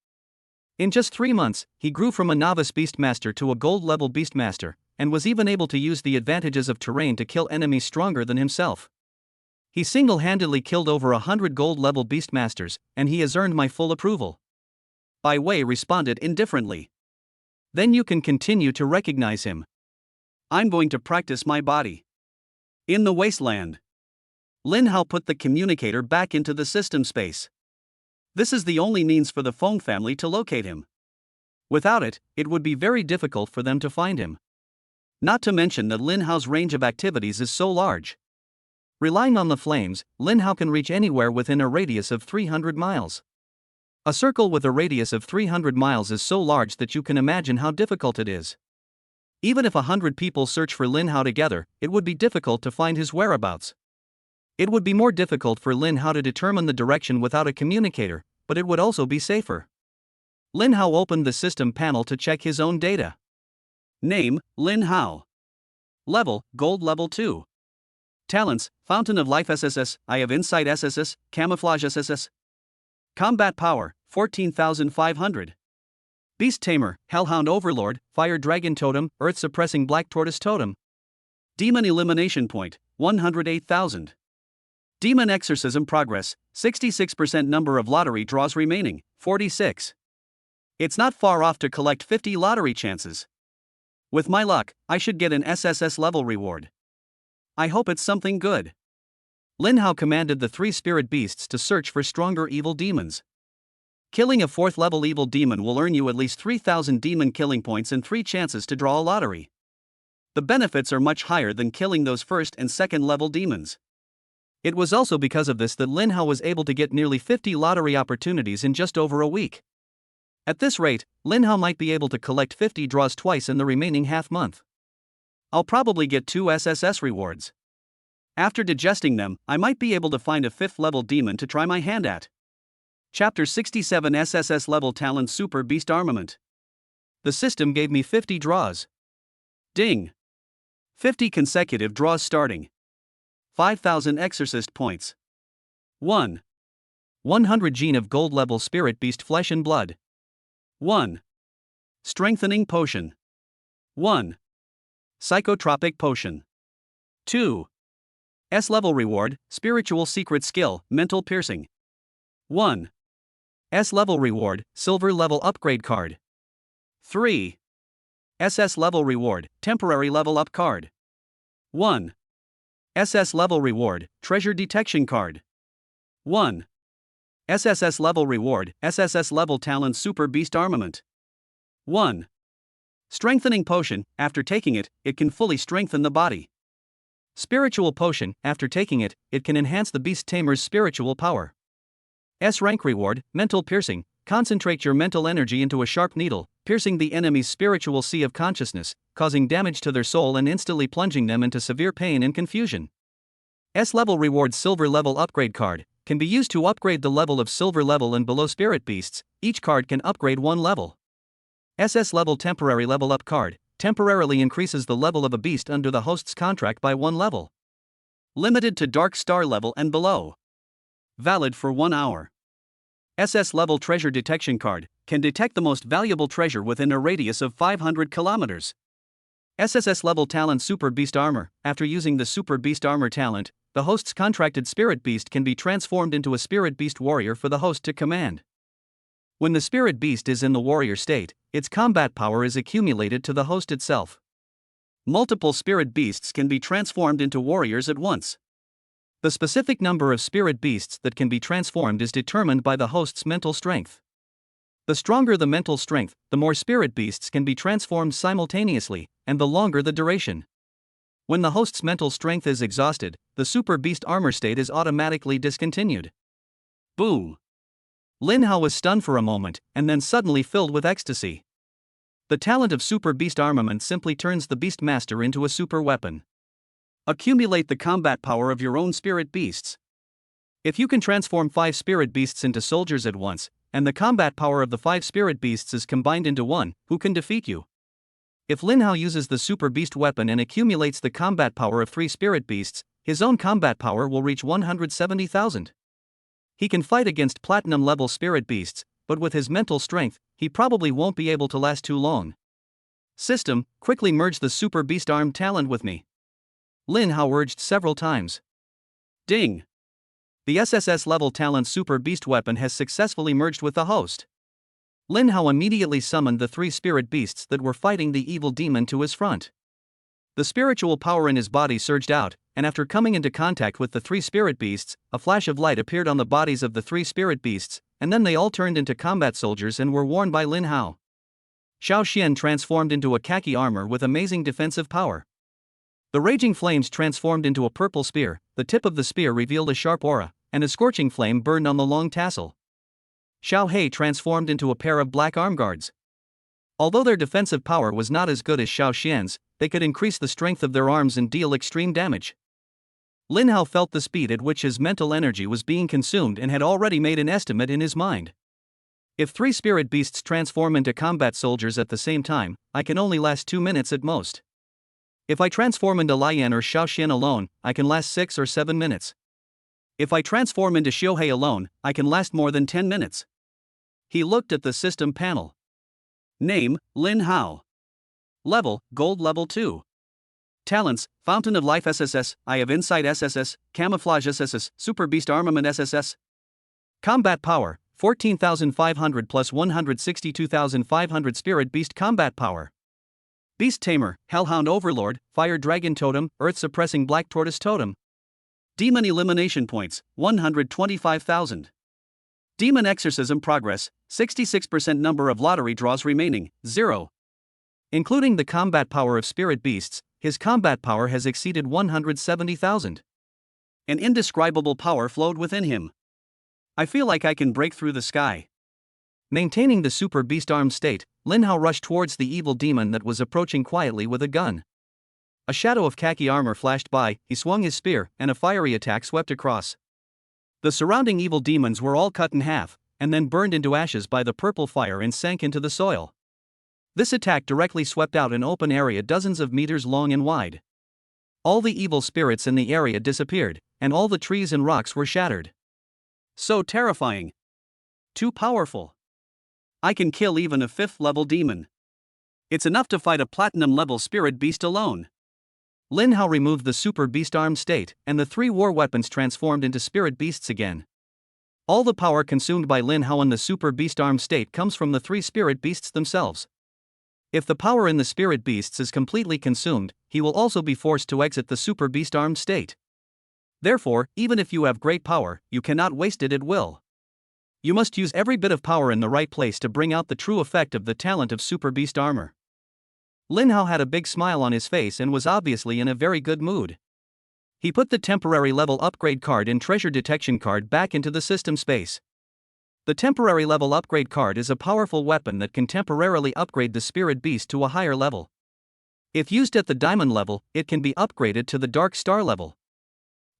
A: In just 3 months, he grew from a novice beastmaster to a gold-level beastmaster, and was even able to use the advantages of terrain to kill enemies stronger than himself. He single-handedly killed over 100 gold-level beastmasters, and he has earned my full approval. Bai Wei responded indifferently. Then you can continue to recognize him. I'm going to practice my body. In the wasteland. Lin Hao put the communicator back into the system space. This is the only means for the Feng family to locate him. Without it, it would be very difficult for them to find him. Not to mention that Lin Hao's range of activities is so large. Relying on the flames, Lin Hao can reach anywhere within a radius of 300 miles. A circle with a radius of 300 miles is so large that you can imagine how difficult it is. Even if 100 people search for Lin Hao together, it would be difficult to find his whereabouts. It would be more difficult for Lin Hao to determine the direction without a communicator, but it would also be safer. Lin Hao opened the system panel to check his own data. Name, Lin Hao. Level, Gold Level 2. Talents, Fountain of Life SSS, Eye of Insight SSS, Camouflage SSS. Combat Power, 14,500. Beast Tamer, Hellhound Overlord, Fire Dragon Totem, Earth Suppressing Black Tortoise Totem. Demon Elimination Point, 108,000. Demon Exorcism Progress, 66% number of lottery draws remaining, 46. It's not far off to collect 50 lottery chances. With my luck, I should get an SSS level reward. I hope it's something good. Lin Hao commanded the 3 spirit beasts to search for stronger evil demons. Killing a 4th level evil demon will earn you at least 3,000 demon killing points and 3 chances to draw a lottery. The benefits are much higher than killing those 1st and 2nd level demons. It was also because of this that Lin Hao was able to get nearly 50 lottery opportunities in just over a week. At this rate, Lin Hao might be able to collect 50 draws twice in the remaining half month. I'll probably get 2 SSS rewards. After digesting them, I might be able to find a 5th level demon to try my hand at. Chapter 67 SSS Level Talent Super Beast Armament. The system gave me 50 draws. Ding! 50 consecutive draws starting. 5,000 Exorcist points. 1. 100 Gene of Gold Level Spirit Beast Flesh and Blood. 1. Strengthening Potion. 1. Psychotropic Potion. 2. S-Level Reward, Spiritual Secret Skill, Mental Piercing. 1. S-Level Reward, Silver Level Upgrade Card. 3. SS Level Reward, Temporary Level Up Card. 1. SS Level Reward, Treasure Detection Card. 1. SSS Level Reward, SSS Level Talent Super Beast Armament. 1. Strengthening Potion, after taking it, it can fully strengthen the body. Spiritual Potion, after taking it, it can enhance the Beast Tamer's spiritual power. S-Rank Reward, Mental Piercing, concentrate your mental energy into a sharp needle, piercing the enemy's spiritual sea of consciousness, causing damage to their soul and instantly plunging them into severe pain and confusion. S-Level Reward Silver Level Upgrade Card, can be used to upgrade the level of silver level and below spirit beasts. Each card can upgrade 1 level. SS Level Temporary Level Up Card, temporarily increases the level of a beast under the host's contract by 1 level. Limited to Dark Star level and below. Valid for 1 hour. SS Level Treasure Detection Card, can detect the most valuable treasure within a radius of 500 kilometers. SSS Level Talent Super Beast Armor, after using the Super Beast Armor talent, the host's contracted spirit beast can be transformed into a spirit beast warrior for the host to command. When the spirit beast is in the warrior state, its combat power is accumulated to the host itself. Multiple spirit beasts can be transformed into warriors at once. The specific number of spirit beasts that can be transformed is determined by the host's mental strength. The stronger the mental strength, the more spirit beasts can be transformed simultaneously, and the longer the duration. When the host's mental strength is exhausted, the Super Beast Armor state is automatically discontinued. Boom! Lin Hao was stunned for a moment, and then suddenly filled with ecstasy. The talent of Super Beast Armament simply turns the Beast Master into a super weapon. Accumulate the combat power of your own spirit beasts. If you can transform 5 spirit beasts into soldiers at once, and the combat power of the 5 spirit beasts is combined into 1, who can defeat you? If Lin Hao uses the Super Beast weapon and accumulates the combat power of 3 spirit beasts, his own combat power will reach 170,000. He can fight against platinum level spirit beasts, but with his mental strength, he probably won't be able to last too long. System, quickly merge the Super Beast Arm talent with me. Lin Hao urged several times. Ding! The SSS level talent Super Beast weapon has successfully merged with the host. Lin Hao immediately summoned the 3 spirit beasts that were fighting the evil demon to his front. The spiritual power in his body surged out, and after coming into contact with the 3 spirit beasts, a flash of light appeared on the bodies of the 3 spirit beasts, and then they all turned into combat soldiers and were worn by Lin Hao. Xiao Xian transformed into a khaki armor with amazing defensive power. The raging flames transformed into a purple spear, the tip of the spear revealed a sharp aura, and a scorching flame burned on the long tassel. Xiao Hei transformed into a pair of black arm guards. Although their defensive power was not as good as Xiao Xian's, they could increase the strength of their arms and deal extreme damage. Lin Hao felt the speed at which his mental energy was being consumed and had already made an estimate in his mind. If 3 spirit beasts transform into combat soldiers at the same time, I can only last 2 minutes at most. If I transform into Lian or Xiaoxian alone, I can last 6 or 7 minutes. If I transform into Xiuhei alone, I can last more than 10 minutes. He looked at the system panel. Name, Lin Hao. Level, Gold Level 2. Talents, Fountain of Life SSS, Eye of Insight SSS, Camouflage SSS, Super Beast Armament SSS. Combat Power, 14,500 plus 162,500 Spirit Beast Combat Power. Beast Tamer, Hellhound Overlord, Fire Dragon Totem, Earth Suppressing Black Tortoise Totem. Demon Elimination Points, 125,000. Demon Exorcism Progress, 66% number of lottery draws remaining, 0. Including the combat power of Spirit Beasts, his combat power has exceeded 170,000. An indescribable power flowed within him. I feel like I can break through the sky. Maintaining the Super Beast armed state, Lin Hao rushed towards the evil demon that was approaching quietly with a gun. A shadow of khaki armor flashed by, he swung his spear, and a fiery attack swept across. The surrounding evil demons were all cut in half, and then burned into ashes by the purple fire and sank into the soil. This attack directly swept out an open area dozens of meters long and wide. All the evil spirits in the area disappeared, and all the trees and rocks were shattered. So terrifying. Too powerful. I can kill even a 5th level demon. It's enough to fight a platinum level spirit beast alone. Lin Hao removed the Super Beast armed state, and the 3 war weapons transformed into spirit beasts again. All the power consumed by Lin Hao in the Super Beast armed state comes from the 3 spirit beasts themselves. If the power in the spirit beasts is completely consumed, he will also be forced to exit the Super Beast armed state. Therefore, even if you have great power, you cannot waste it at will. You must use every bit of power in the right place to bring out the true effect of the talent of Super Beast armor. Lin Hao had a big smile on his face and was obviously in a very good mood. He put the temporary level upgrade card and treasure detection card back into the system space. The temporary level upgrade card is a powerful weapon that can temporarily upgrade the spirit beast to a higher level. If used at the diamond level, it can be upgraded to the dark star level.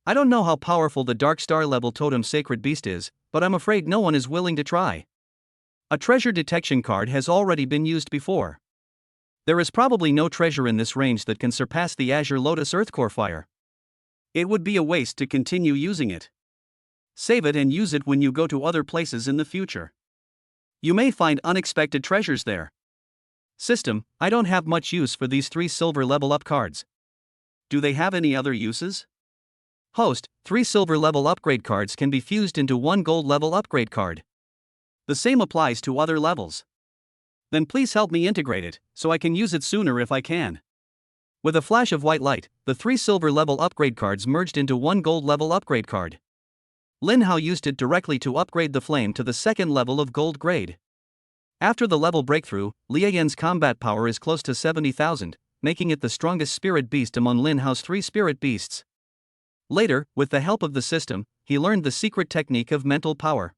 A: I don't know how powerful the dark star level totem sacred beast is, but I'm afraid no one is willing to try. A treasure detection card has already been used before. There is probably no treasure in this range that can surpass the Azure Lotus Earthcore Fire. It would be a waste to continue using it. Save it and use it when you go to other places in the future. You may find unexpected treasures there. System, I don't have much use for these 3 silver level up cards. Do they have any other uses? Host, 3 silver level upgrade cards can be fused into 1 gold level upgrade card. The same applies to other levels. Then please help me integrate it, so I can use it sooner if I can. With a flash of white light, the 3 silver level upgrade cards merged into 1 gold level upgrade card. Lin Hao used it directly to upgrade the flame to the 2nd level of gold grade. After the level breakthrough, Liayen's combat power is close to 70,000, making it the strongest spirit beast among Lin Hao's 3 spirit beasts. Later, with the help of the system, he learned the secret technique of mental power.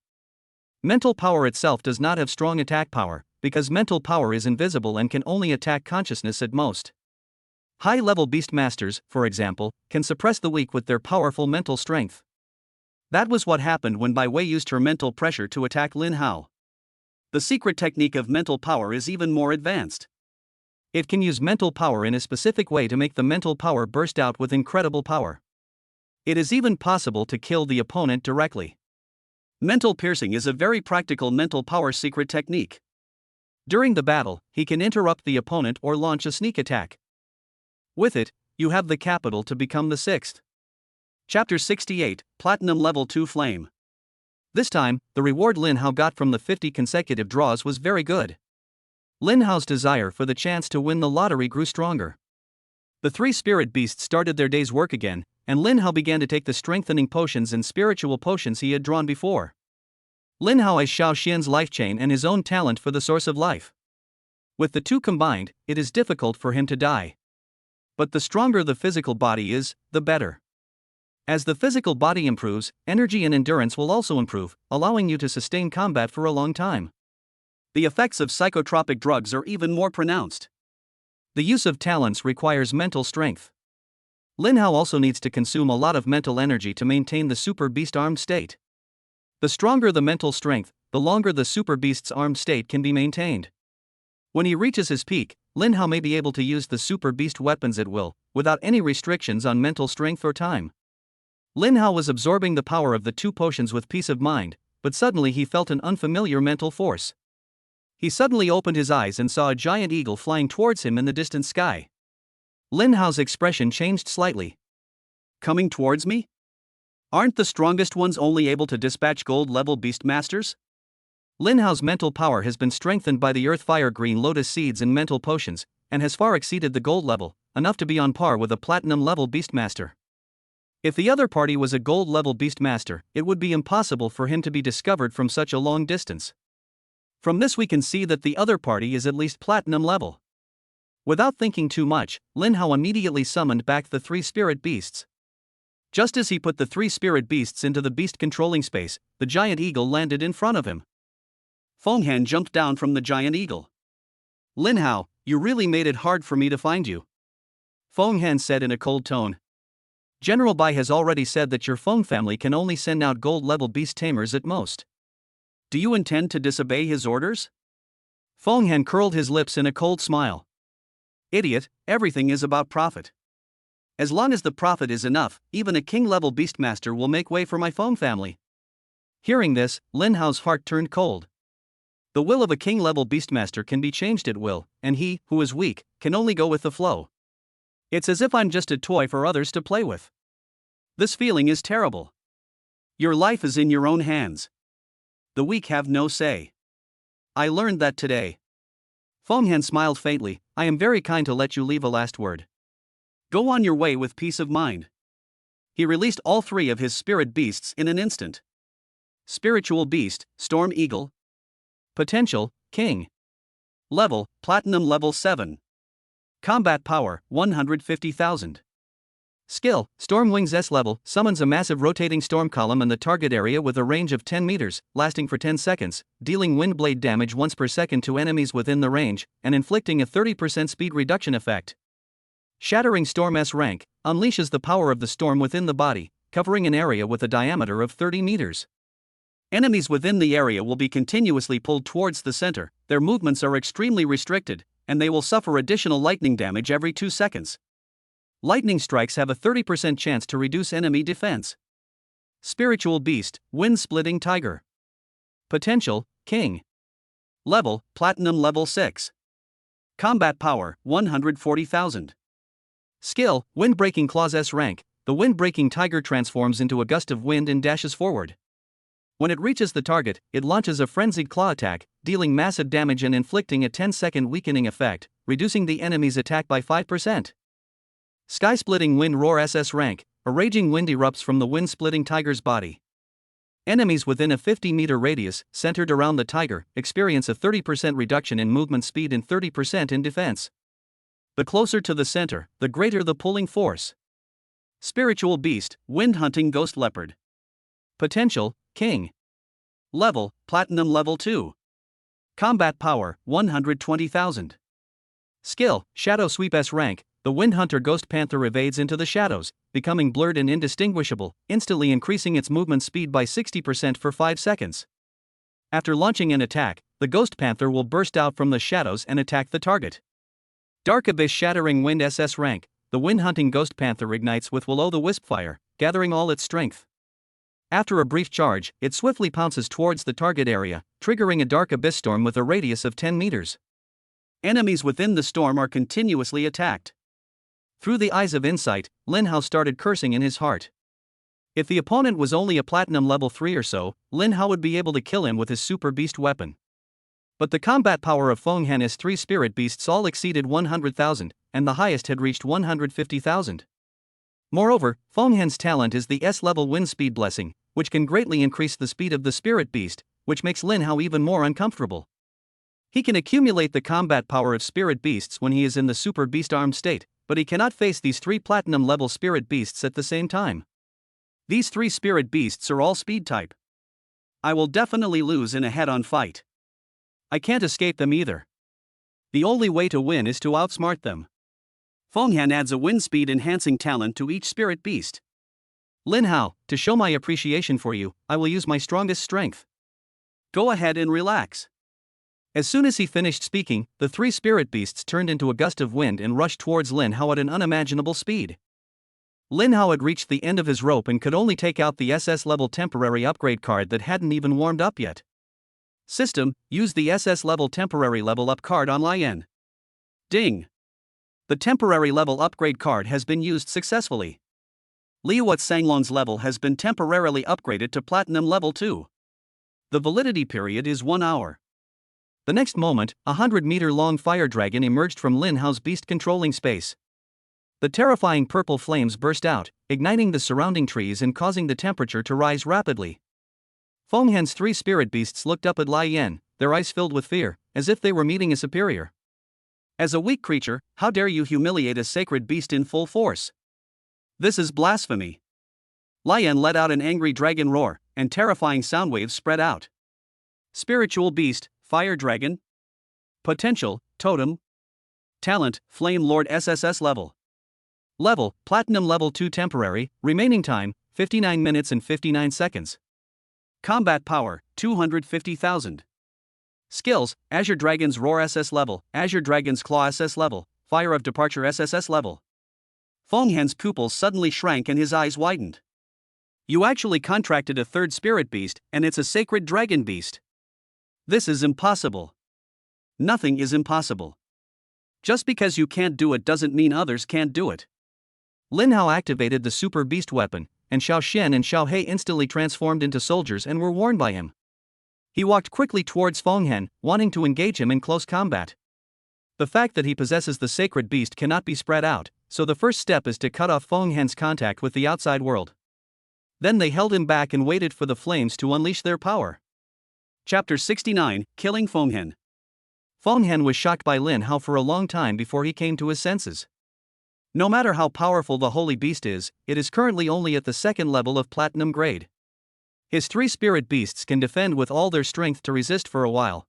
A: Mental power itself does not have strong attack power, because mental power is invisible and can only attack consciousness at most. High-level beast masters, for example, can suppress the weak with their powerful mental strength. That was what happened when Bai Wei used her mental pressure to attack Lin Hao. The secret technique of mental power is even more advanced. It can use mental power in a specific way to make the mental power burst out with incredible power. It is even possible to kill the opponent directly. Mental piercing is a very practical mental power secret technique. During the battle, he can interrupt the opponent or launch a sneak attack. With it, you have the capital to become the 6th. Chapter 68, Platinum Level 2 Flame. This time, the reward Lin Hao got from the 50 consecutive draws was very good. Lin Hao's desire for the chance to win the lottery grew stronger. The 3 spirit beasts started their day's work again, and Lin Hao began to take the strengthening potions and spiritual potions he had drawn before. Lin Hao has Xiao Xian's life chain and his own talent for the source of life. With the 2 combined, it is difficult for him to die. But the stronger the physical body is, the better. As the physical body improves, energy and endurance will also improve, allowing you to sustain combat for a long time. The effects of psychotropic drugs are even more pronounced. The use of talents requires mental strength. Lin Hao also needs to consume a lot of mental energy to maintain the Super Beast armed state. The stronger the mental strength, the longer the Super Beast's armed state can be maintained. When he reaches his peak, Lin Hao may be able to use the super beast weapons at will, without any restrictions on mental strength or time. Lin Hao was absorbing the power of the two potions with peace of mind, but suddenly he felt an unfamiliar mental force. He suddenly opened his eyes and saw a giant eagle flying towards him in the distant sky. Lin Hao's expression changed slightly. Coming towards me? Aren't the strongest ones only able to dispatch gold-level beast masters? Lin Hao's mental power has been strengthened by the earth fire green lotus seeds and mental potions, and has far exceeded the gold level, enough to be on par with a platinum-level beastmaster. If the other party was a gold-level beastmaster, it would be impossible for him to be discovered from such a long distance. From this we can see that the other party is at least platinum level. Without thinking too much, Lin Hao immediately summoned back the 3 spirit beasts. Just as he put the 3 spirit beasts into the beast controlling space, the giant eagle landed in front of him. Feng Han jumped down from the giant eagle. Lin Hao, you really made it hard for me to find you. Feng Han said in a cold tone. General Bai has already said that your Feng family can only send out gold-level beast tamers at most. Do you intend to disobey his orders? Feng Han curled his lips in a cold smile. Idiot, everything is about profit. As long as the profit is enough, even a king-level beastmaster will make way for my Feng family. Hearing this, Lin Hao's heart turned cold. The will of a king-level beastmaster can be changed at will, and he, who is weak, can only go with the flow. It's as if I'm just a toy for others to play with. This feeling is terrible. Your life is in your own hands. The weak have no say. I learned that today. Feng Han smiled faintly. I am very kind to let you leave a last word. Go on your way with peace of mind. He released all 3 of his spirit beasts in an instant. Spiritual beast, Storm Eagle. Potential, King. Level, Platinum level 7. Combat power, 150,000. Skill, Storm Wings S level, summons a massive rotating storm column in the target area with a range of 10 meters, lasting for 10 seconds, dealing wind blade damage once per second to enemies within the range, and inflicting a 30% speed reduction effect. Shattering Storm S rank, unleashes the power of the storm within the body, covering an area with a diameter of 30 meters. Enemies within the area will be continuously pulled towards the center, their movements are extremely restricted, and they will suffer additional lightning damage every 2 seconds. Lightning strikes have a 30% chance to reduce enemy defense. Spiritual beast, Wind-splitting tiger. Potential, King. Level, Platinum level 6. Combat power, 140,000. Skill, Wind-breaking claws S rank, the wind-breaking tiger transforms into a gust of wind and dashes forward. When it reaches the target, it launches a frenzied claw attack, dealing massive damage and inflicting a 10-second weakening effect, reducing the enemy's attack by 5%. Sky-splitting wind roar SS rank, a raging wind erupts from the wind-splitting tiger's body. Enemies within a 50-meter radius, centered around the tiger, experience a 30% reduction in movement speed and 30% in defense. The closer to the center, the greater the pulling force. Spiritual beast, wind-hunting ghost leopard. Potential, King. Level, Platinum level 2. Combat power, 120,000. Skill, Shadow Sweep S rank, the Wind Hunter Ghost Panther evades into the shadows, becoming blurred and indistinguishable, instantly increasing its movement speed by 60% for 5 seconds. After launching an attack, the Ghost Panther will burst out from the shadows and attack the target. Dark Abyss Shattering Wind SS rank, the Wind Hunting Ghost Panther ignites with Will-o'-the-Wisp fire, gathering all its strength. After a brief charge, it swiftly pounces towards the target area, triggering a Dark Abyss storm with a radius of 10 meters. Enemies within the storm are continuously attacked. Through the eyes of insight, Lin Hao started cursing in his heart. If the opponent was only a platinum level 3 or so, Lin Hao would be able to kill him with his super beast weapon. But the combat power of Feng Han's 3 spirit beasts all exceeded 100,000, and the highest had reached 150,000. Moreover, Feng Han's talent is the S-level wind speed blessing, which can greatly increase the speed of the spirit beast, which makes Lin Hao even more uncomfortable. He can accumulate the combat power of spirit beasts when he is in the super beast armed state, but he cannot face these 3 platinum level spirit beasts at the same time. These 3 spirit beasts are all speed type. I will definitely lose in a head-on fight. I can't escape them either. The only way to win is to outsmart them. Feng Han adds a wind speed enhancing talent to each spirit beast. Lin Hao, to show my appreciation for you, I will use my strongest strength. Go ahead and relax. As soon as he finished speaking, the three spirit beasts turned into a gust of wind and rushed towards Lin Hao at an unimaginable speed. Lin Hao had reached the end of his rope and could only take out the SS level temporary upgrade card that hadn't even warmed up yet. System, use the SS level temporary level up card on Lian. Ding! The temporary level upgrade card has been used successfully. Liuat Sanglon's level has been temporarily upgraded to Platinum level 2. The validity period is 1 hour. The next moment, a 100-meter-long fire dragon emerged from Lin Hao's beast controlling space. The terrifying purple flames burst out, igniting the surrounding trees and causing the temperature to rise rapidly. Feng Han's three spirit beasts looked up at Lai Yan, their eyes filled with fear, as if they were meeting a superior. As a weak creature, how dare you humiliate a sacred beast in full force? This is blasphemy. Lai Yan let out an angry dragon roar, and terrifying sound waves spread out. Spiritual beast, fire dragon. Potential, totem. Talent, Flame Lord SSS level. Level, Platinum level 2 temporary, remaining time, 59 minutes and 59 seconds. Combat power, 250,000. Skills, Azure Dragon's Roar SS level, Azure Dragon's Claw SS level, Fire of Departure SSS level. Feng Han's pupils suddenly shrank and his eyes widened. You actually contracted a third spirit beast, and it's a sacred dragon beast. This is impossible. Nothing is impossible. Just because you can't do it doesn't mean others can't do it. Lin Hao activated the super beast weapon, and Xiao Xian and Xiao He instantly transformed into soldiers and were warned by him. He walked quickly towards Feng Han, wanting to engage him in close combat. The fact that he possesses the sacred beast cannot be spread out, so the first step is to cut off Feng Han's contact with the outside world. Then they held him back and waited for the flames to unleash their power. Chapter 69, Killing Feng Han. Feng Han was shocked by Lin Hao for a long time before he came to his senses. No matter how powerful the holy beast is, it is currently only at the second level of platinum grade. His three spirit beasts can defend with all their strength to resist for a while.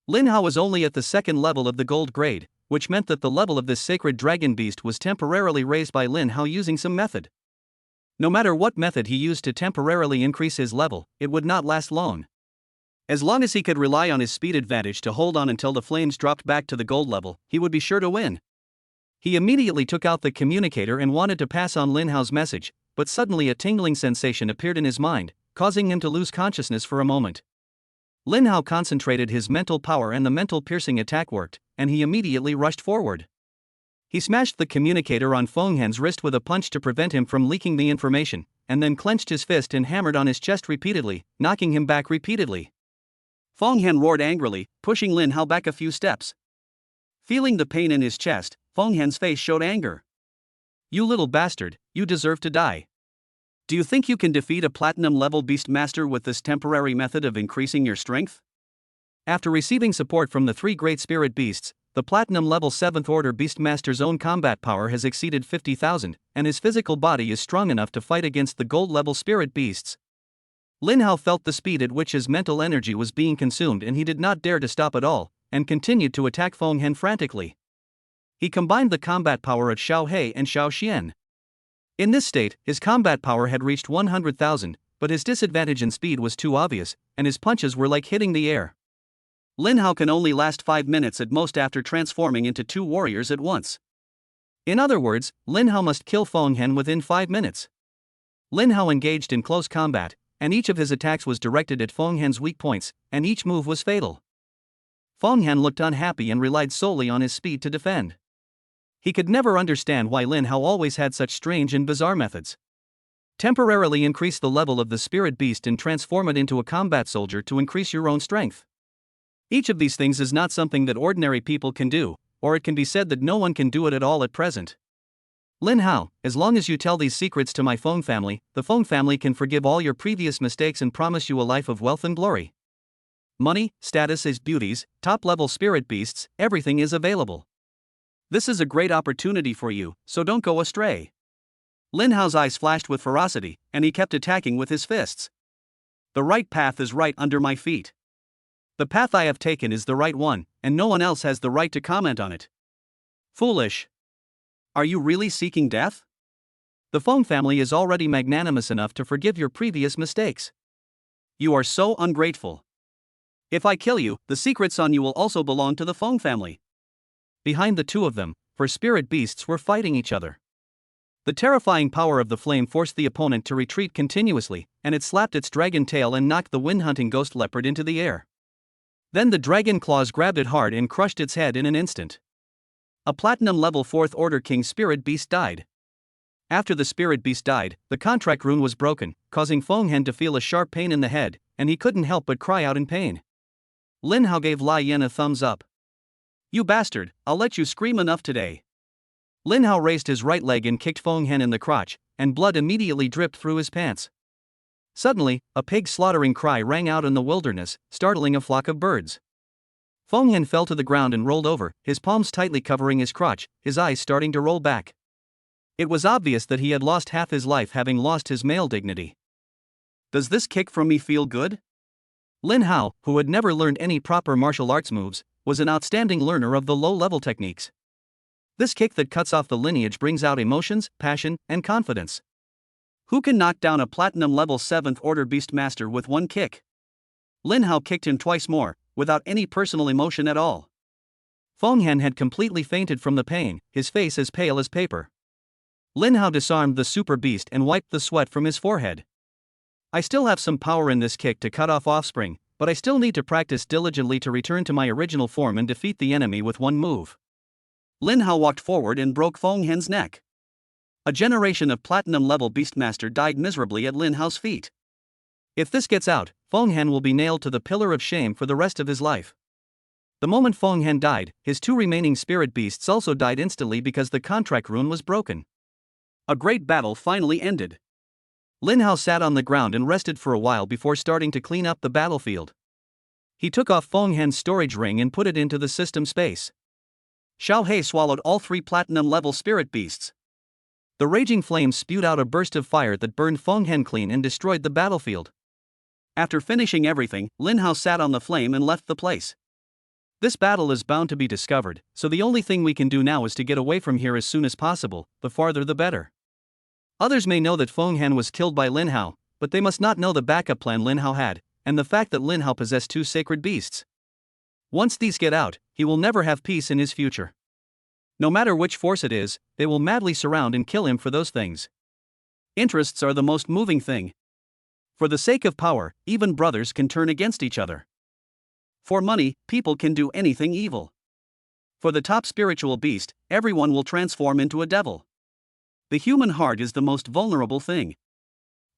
A: Lin Hao was only at the second level of the gold grade, which meant that the level of this sacred dragon beast was temporarily raised by Lin Hao using some method. No matter what method he used to temporarily increase his level, it would not last long. As long as he could rely on his speed advantage to hold on until the flames dropped back to the gold level, he would be sure to win. He immediately took out the communicator and wanted to pass on Lin Hao's message, but suddenly a tingling sensation appeared in his mind, causing him to lose consciousness for a moment. Lin Hao concentrated his mental power and the mental piercing attack worked, and he immediately rushed forward. He smashed the communicator on Feng Han's wrist with a punch to prevent him from leaking the information, and then clenched his fist and hammered on his chest repeatedly, knocking him back repeatedly. Feng Han roared angrily, pushing Lin Hao back a few steps. Feeling the pain in his chest, Feng Han's face showed anger. You little bastard, you deserve to die. Do you think you can defeat a platinum level beast master with this temporary method of increasing your strength? After receiving support from the three great spirit beasts, the platinum level 7th order beastmaster's own combat power has exceeded 50,000, and his physical body is strong enough to fight against the gold level spirit beasts. Lin Hao felt the speed at which his mental energy was being consumed, and he did not dare to stop at all, and continued to attack Feng Han frantically. He combined the combat power of Xiao He and Xiao Xian. In this state, his combat power had reached 100,000, but his disadvantage in speed was too obvious, and his punches were like hitting the air. Lin Hao can only last 5 minutes at most after transforming into two warriors at once. In other words, Lin Hao must kill Feng Han within 5 minutes. Lin Hao engaged in close combat, and each of his attacks was directed at Feng Han's weak points, and each move was fatal. Feng Han looked unhappy and relied solely on his speed to defend. He could never understand why Lin Hao always had such strange and bizarre methods. Temporarily increase the level of the spirit beast and transform it into a combat soldier to increase your own strength. Each of these things is not something that ordinary people can do, or it can be said that no one can do it at all at present. Lin Hao, as long as you tell these secrets to my Feng family, the Feng family can forgive all your previous mistakes and promise you a life of wealth and glory. Money, status as beauties, top-level spirit beasts, everything is available. This is a great opportunity for you, so don't go astray. Lin Hao's eyes flashed with ferocity, and he kept attacking with his fists. The right path is right under my feet. The path I have taken is the right one, and no one else has the right to comment on it. Foolish. Are you really seeking death? The Feng family is already magnanimous enough to forgive your previous mistakes. You are so ungrateful. If I kill you, the secrets on you will also belong to the Feng family. Behind the two of them, for spirit beasts were fighting each other. The terrifying power of the flame forced the opponent to retreat continuously, and it slapped its dragon tail and knocked the wind-hunting ghost leopard into the air. Then the dragon claws grabbed it hard and crushed its head in an instant. A platinum level 4th order king spirit beast died. After the spirit beast died, the contract rune was broken, causing Feng Hen to feel a sharp pain in the head, and he couldn't help but cry out in pain. Lin Hao gave Lai Yan a thumbs up. You bastard, I'll let you scream enough today. Lin Hao raised his right leg and kicked Feng Hen in the crotch, and blood immediately dripped through his pants. Suddenly, a pig slaughtering cry rang out in the wilderness, startling a flock of birds. Feng Hen fell to the ground and rolled over, his palms tightly covering his crotch, his eyes starting to roll back. It was obvious that he had lost half his life, having lost his male dignity. Does this kick from me feel good? Lin Hao, who had never learned any proper martial arts moves, was an outstanding learner of the low-level techniques. This kick that cuts off the lineage brings out emotions, passion, and confidence. Who can knock down a platinum level 7th order beastmaster with one kick? Lin Hao kicked him twice more, without any personal emotion at all. Feng Hen had completely fainted from the pain, his face as pale as paper. Lin Hao disarmed the super beast and wiped the sweat from his forehead. I still have some power in this kick to cut off offspring, but I still need to practice diligently to return to my original form and defeat the enemy with one move. Lin Hao walked forward and broke Feng Hen's neck. A generation of platinum level beastmaster died miserably at Lin Hao's feet. If this gets out, Feng Hen will be nailed to the pillar of shame for the rest of his life. The moment Feng Hen died, his two remaining spirit beasts also died instantly because the contract rune was broken. A great battle finally ended. Lin Hao sat on the ground and rested for a while before starting to clean up the battlefield. He took off Feng Hen's storage ring and put it into the system space. Xiao He swallowed all 3 platinum level spirit beasts. The raging flames spewed out a burst of fire that burned Feng Hen clean and destroyed the battlefield. After finishing everything, Lin Hao sat on the flame and left the place. This battle is bound to be discovered, so the only thing we can do now is to get away from here as soon as possible, the farther the better. Others may know that Feng Hen was killed by Lin Hao, but they must not know the backup plan Lin Hao had, and the fact that Lin Hao possessed 2 sacred beasts. Once these get out, he will never have peace in his future. No matter which force it is, they will madly surround and kill him for those things. Interests are the most moving thing. For the sake of power, even brothers can turn against each other. For money, people can do anything evil. For the top spiritual beast, everyone will transform into a devil. The human heart is the most vulnerable thing.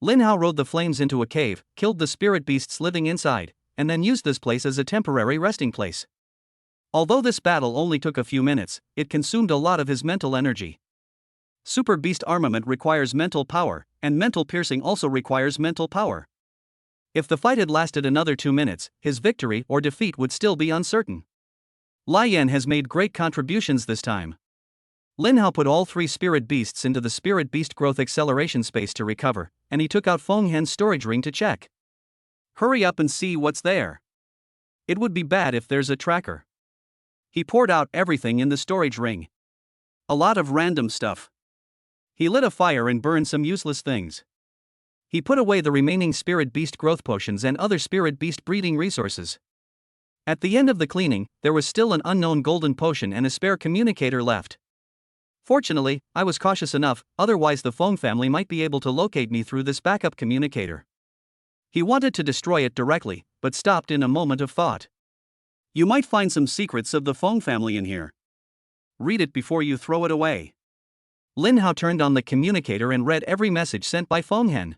A: Lin Hao rode the flames into a cave, killed the spirit beasts living inside, and then used this place as a temporary resting place. Although this battle only took a few minutes, it consumed a lot of his mental energy. Super beast armament requires mental power, and mental piercing also requires mental power. If the fight had lasted another 2 minutes, his victory or defeat would still be uncertain. Lai Yan has made great contributions this time. Lin Hao put all 3 spirit beasts into the spirit beast growth acceleration space to recover, and he took out Feng Hen's storage ring to check. Hurry up and see what's there. It would be bad if there's a tracker. He poured out everything in the storage ring. A lot of random stuff. He lit a fire and burned some useless things. He put away the remaining spirit beast growth potions and other spirit beast breeding resources. At the end of the cleaning, there was still an unknown golden potion and a spare communicator left. Fortunately, I was cautious enough, otherwise the Feng family might be able to locate me through this backup communicator. He wanted to destroy it directly, but stopped in a moment of thought. You might find some secrets of the Feng family in here. Read it before you throw it away. Lin Hao turned on the communicator and read every message sent by Feng Hen.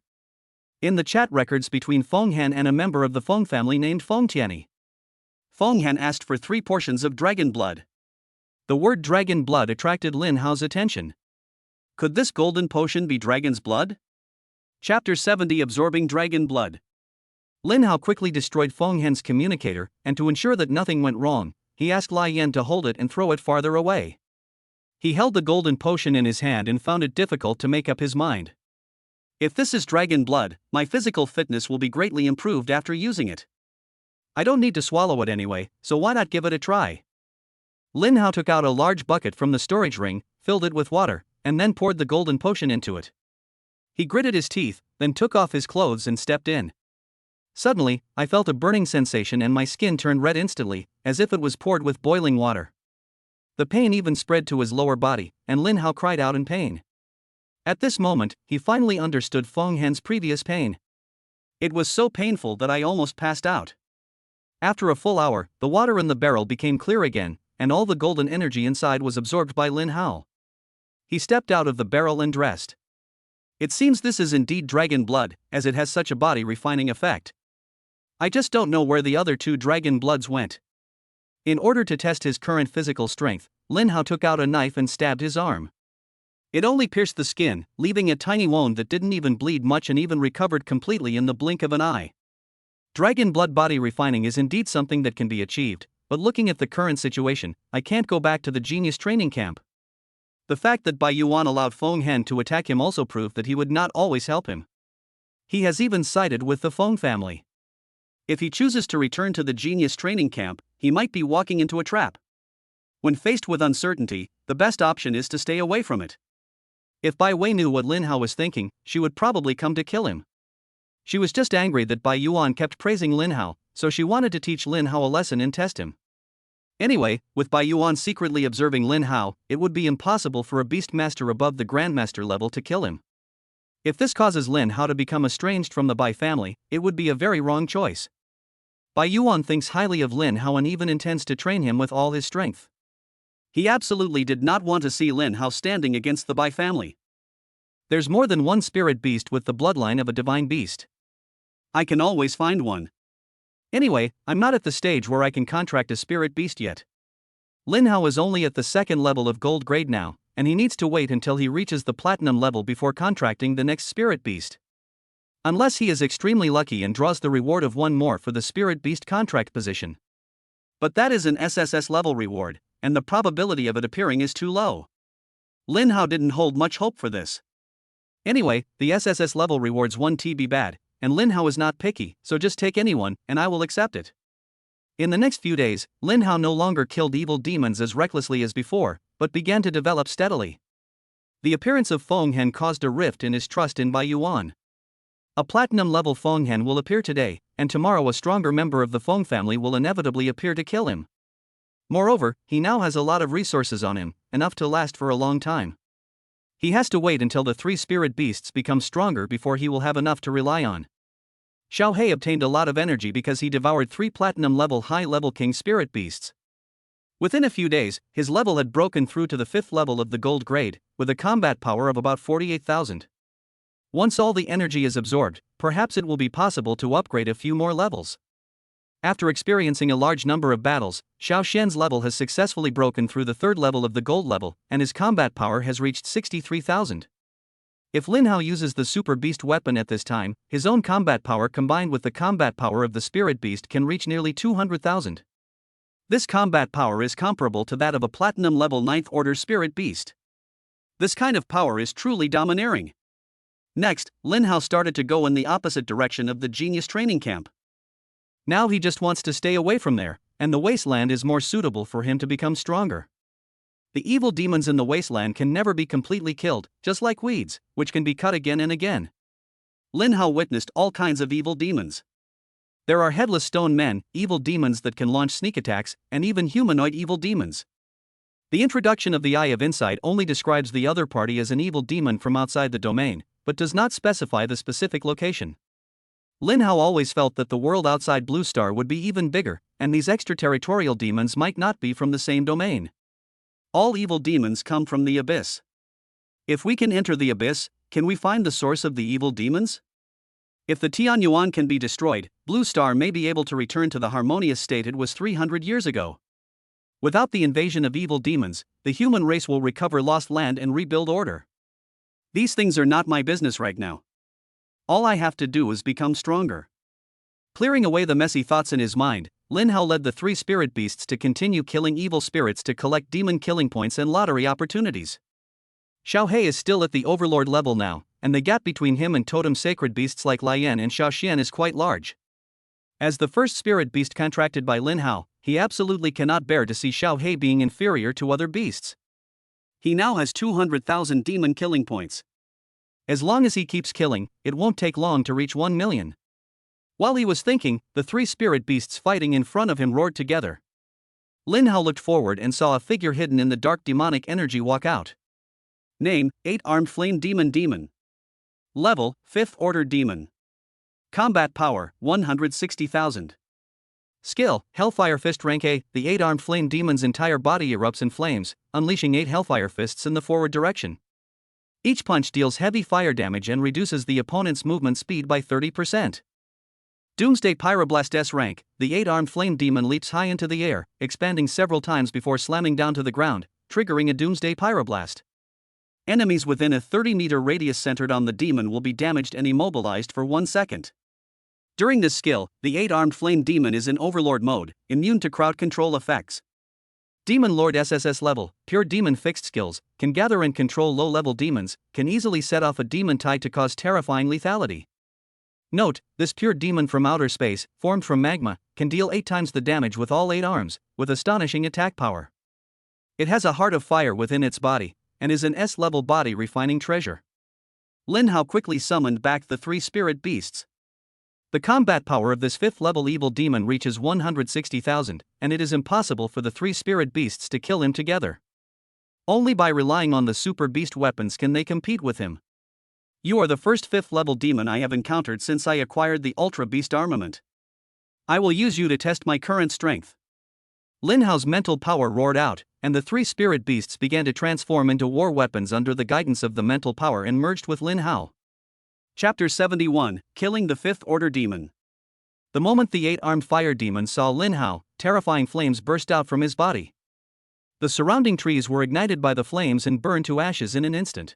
A: In the chat records between Feng Hen and a member of the Feng family named Feng Tianyi. Feng Hen asked for 3 portions of dragon blood. The word dragon blood attracted Lin Hao's attention. Could this golden potion be dragon's blood? Chapter 70 Absorbing Dragon Blood. Lin Hao quickly destroyed Feng Hen's communicator, and to ensure that nothing went wrong, he asked Lai Yan to hold it and throw it farther away. He held the golden potion in his hand and found it difficult to make up his mind. If this is dragon blood, my physical fitness will be greatly improved after using it. I don't need to swallow it anyway, so why not give it a try? Lin Hao took out a large bucket from the storage ring, filled it with water, and then poured the golden potion into it. He gritted his teeth, then took off his clothes and stepped in. Suddenly, I felt a burning sensation and my skin turned red instantly, as if it was poured with boiling water. The pain even spread to his lower body, and Lin Hao cried out in pain. At this moment, he finally understood Feng Han's previous pain. It was so painful that I almost passed out. After a full hour, the water in the barrel became clear again, and all the golden energy inside was absorbed by Lin Hao. He stepped out of the barrel and dressed. It seems this is indeed dragon blood, as it has such a body refining effect. I just don't know where the other two dragon bloods went. In order to test his current physical strength, Lin Hao took out a knife and stabbed his arm. It only pierced the skin, leaving a tiny wound that didn't even bleed much and even recovered completely in the blink of an eye. Dragon blood body refining is indeed something that can be achieved, but looking at the current situation, I can't go back to the genius training camp. The fact that Bai Yuan allowed Feng Han to attack him also proved that he would not always help him. He has even sided with the Feng family. If he chooses to return to the genius training camp, he might be walking into a trap. When faced with uncertainty, the best option is to stay away from it. If Bai Wei knew what Lin Hao was thinking, she would probably come to kill him. She was just angry that Bai Yuan kept praising Lin Hao, so she wanted to teach Lin Hao a lesson and test him. Anyway, with Bai Yuan secretly observing Lin Hao, it would be impossible for a beast master above the grandmaster level to kill him. If this causes Lin Hao to become estranged from the Bai family, it would be a very wrong choice. Bai Yuan thinks highly of Lin Hao and even intends to train him with all his strength. He absolutely did not want to see Lin Hao standing against the Bai family. There's more than one spirit beast with the bloodline of a divine beast. I can always find one. Anyway, I'm not at the stage where I can contract a spirit beast yet. Lin Hao is only at the second level of gold grade now, and he needs to wait until he reaches the platinum level before contracting the next spirit beast. Unless he is extremely lucky and draws the reward of one more for the spirit beast contract position. But that is an SSS level reward, and the probability of it appearing is too low. Lin Hao didn't hold much hope for this. Anyway, the SSS level rewards 1 TB bad, and Lin Hao is not picky, so just take anyone, and I will accept it. In the next few days, Lin Hao no longer killed evil demons as recklessly as before, but began to develop steadily. The appearance of Feng Han caused a rift in his trust in Bai Yuan. A platinum-level Feng Han will appear today, and tomorrow a stronger member of the Feng family will inevitably appear to kill him. Moreover, he now has a lot of resources on him, enough to last for a long time. He has to wait until the 3 spirit beasts become stronger before he will have enough to rely on. Xiao He obtained a lot of energy because he devoured 3 platinum-level high-level king spirit beasts. Within a few days, his level had broken through to the 5th level of the gold grade, with a combat power of about 48,000. Once all the energy is absorbed, perhaps it will be possible to upgrade a few more levels. After experiencing a large number of battles, Xiao Shen's level has successfully broken through the 3rd level of the gold level, and his combat power has reached 63,000. If Lin Hao uses the super beast weapon at this time, his own combat power combined with the combat power of the spirit beast can reach nearly 200,000. This combat power is comparable to that of a platinum level 9th order spirit beast. This kind of power is truly domineering. Next, Lin Hao started to go in the opposite direction of the genius training camp. Now he just wants to stay away from there, and the wasteland is more suitable for him to become stronger. The evil demons in the wasteland can never be completely killed, just like weeds, which can be cut again and again. Lin Hao witnessed all kinds of evil demons. There are headless stone men, evil demons that can launch sneak attacks, and even humanoid evil demons. The introduction of the Eye of Insight only describes the other party as an evil demon from outside the domain, but does not specify the specific location. Lin Hao always felt that the world outside Blue Star would be even bigger, and these extraterritorial demons might not be from the same domain. All evil demons come from the abyss. If we can enter the abyss, can we find the source of the evil demons? If the Tianyuan can be destroyed, Blue Star may be able to return to the harmonious state it was 300 years ago. Without the invasion of evil demons, the human race will recover lost land and rebuild order. These things are not my business right now. All I have to do is become stronger. Clearing away the messy thoughts in his mind, Lin Hao led the 3 spirit beasts to continue killing evil spirits to collect demon killing points and lottery opportunities. Xiao He is still at the overlord level now, and the gap between him and totem sacred beasts like Lian and Xiao Xian is quite large. As the first spirit beast contracted by Lin Hao, he absolutely cannot bear to see Xiao He being inferior to other beasts. He now has 200,000 demon killing points. As long as he keeps killing, it won't take long to reach 1 million. While he was thinking, the three spirit beasts fighting in front of him roared together. Lin Hao looked forward and saw a figure hidden in the dark demonic energy walk out. Name: 8-armed flame demon. Level: 5th order demon. Combat power: 160,000. Skill: Hellfire Fist. Rank A. The 8-armed flame demon's entire body erupts in flames, unleashing 8 Hellfire Fists in the forward direction. Each punch deals heavy fire damage and reduces the opponent's movement speed by 30%. Doomsday Pyroblast. S rank. The 8-armed flame demon leaps high into the air, expanding several times before slamming down to the ground, triggering a Doomsday Pyroblast. Enemies within a 30-meter radius centered on the demon will be damaged and immobilized for 1 second. During this skill, the 8-armed flame demon is in Overlord mode, immune to crowd control effects. Demon Lord. SSS level. Pure demon. Fixed skills: can gather and control low-level demons, can easily set off a demon tide to cause terrifying lethality. Note: this pure demon from outer space, formed from magma, can deal 8 times the damage with all 8 arms, with astonishing attack power. It has a heart of fire within its body, and is an S-level body refining treasure. Lin Hao quickly summoned back the 3 spirit beasts. The combat power of this 5th level evil demon reaches 160,000, and it is impossible for the 3 spirit beasts to kill him together. Only by relying on the super beast weapons can they compete with him. You are the first 5th level demon I have encountered since I acquired the Ultra Beast armament. I will use you to test my current strength. Lin Hao's mental power roared out, and the 3 spirit beasts began to transform into war weapons under the guidance of the mental power and merged with Lin Hao. Chapter 71: Killing the 5th Order Demon. The moment the 8-armed fire demon saw Lin Hao, terrifying flames burst out from his body. The surrounding trees were ignited by the flames and burned to ashes in an instant.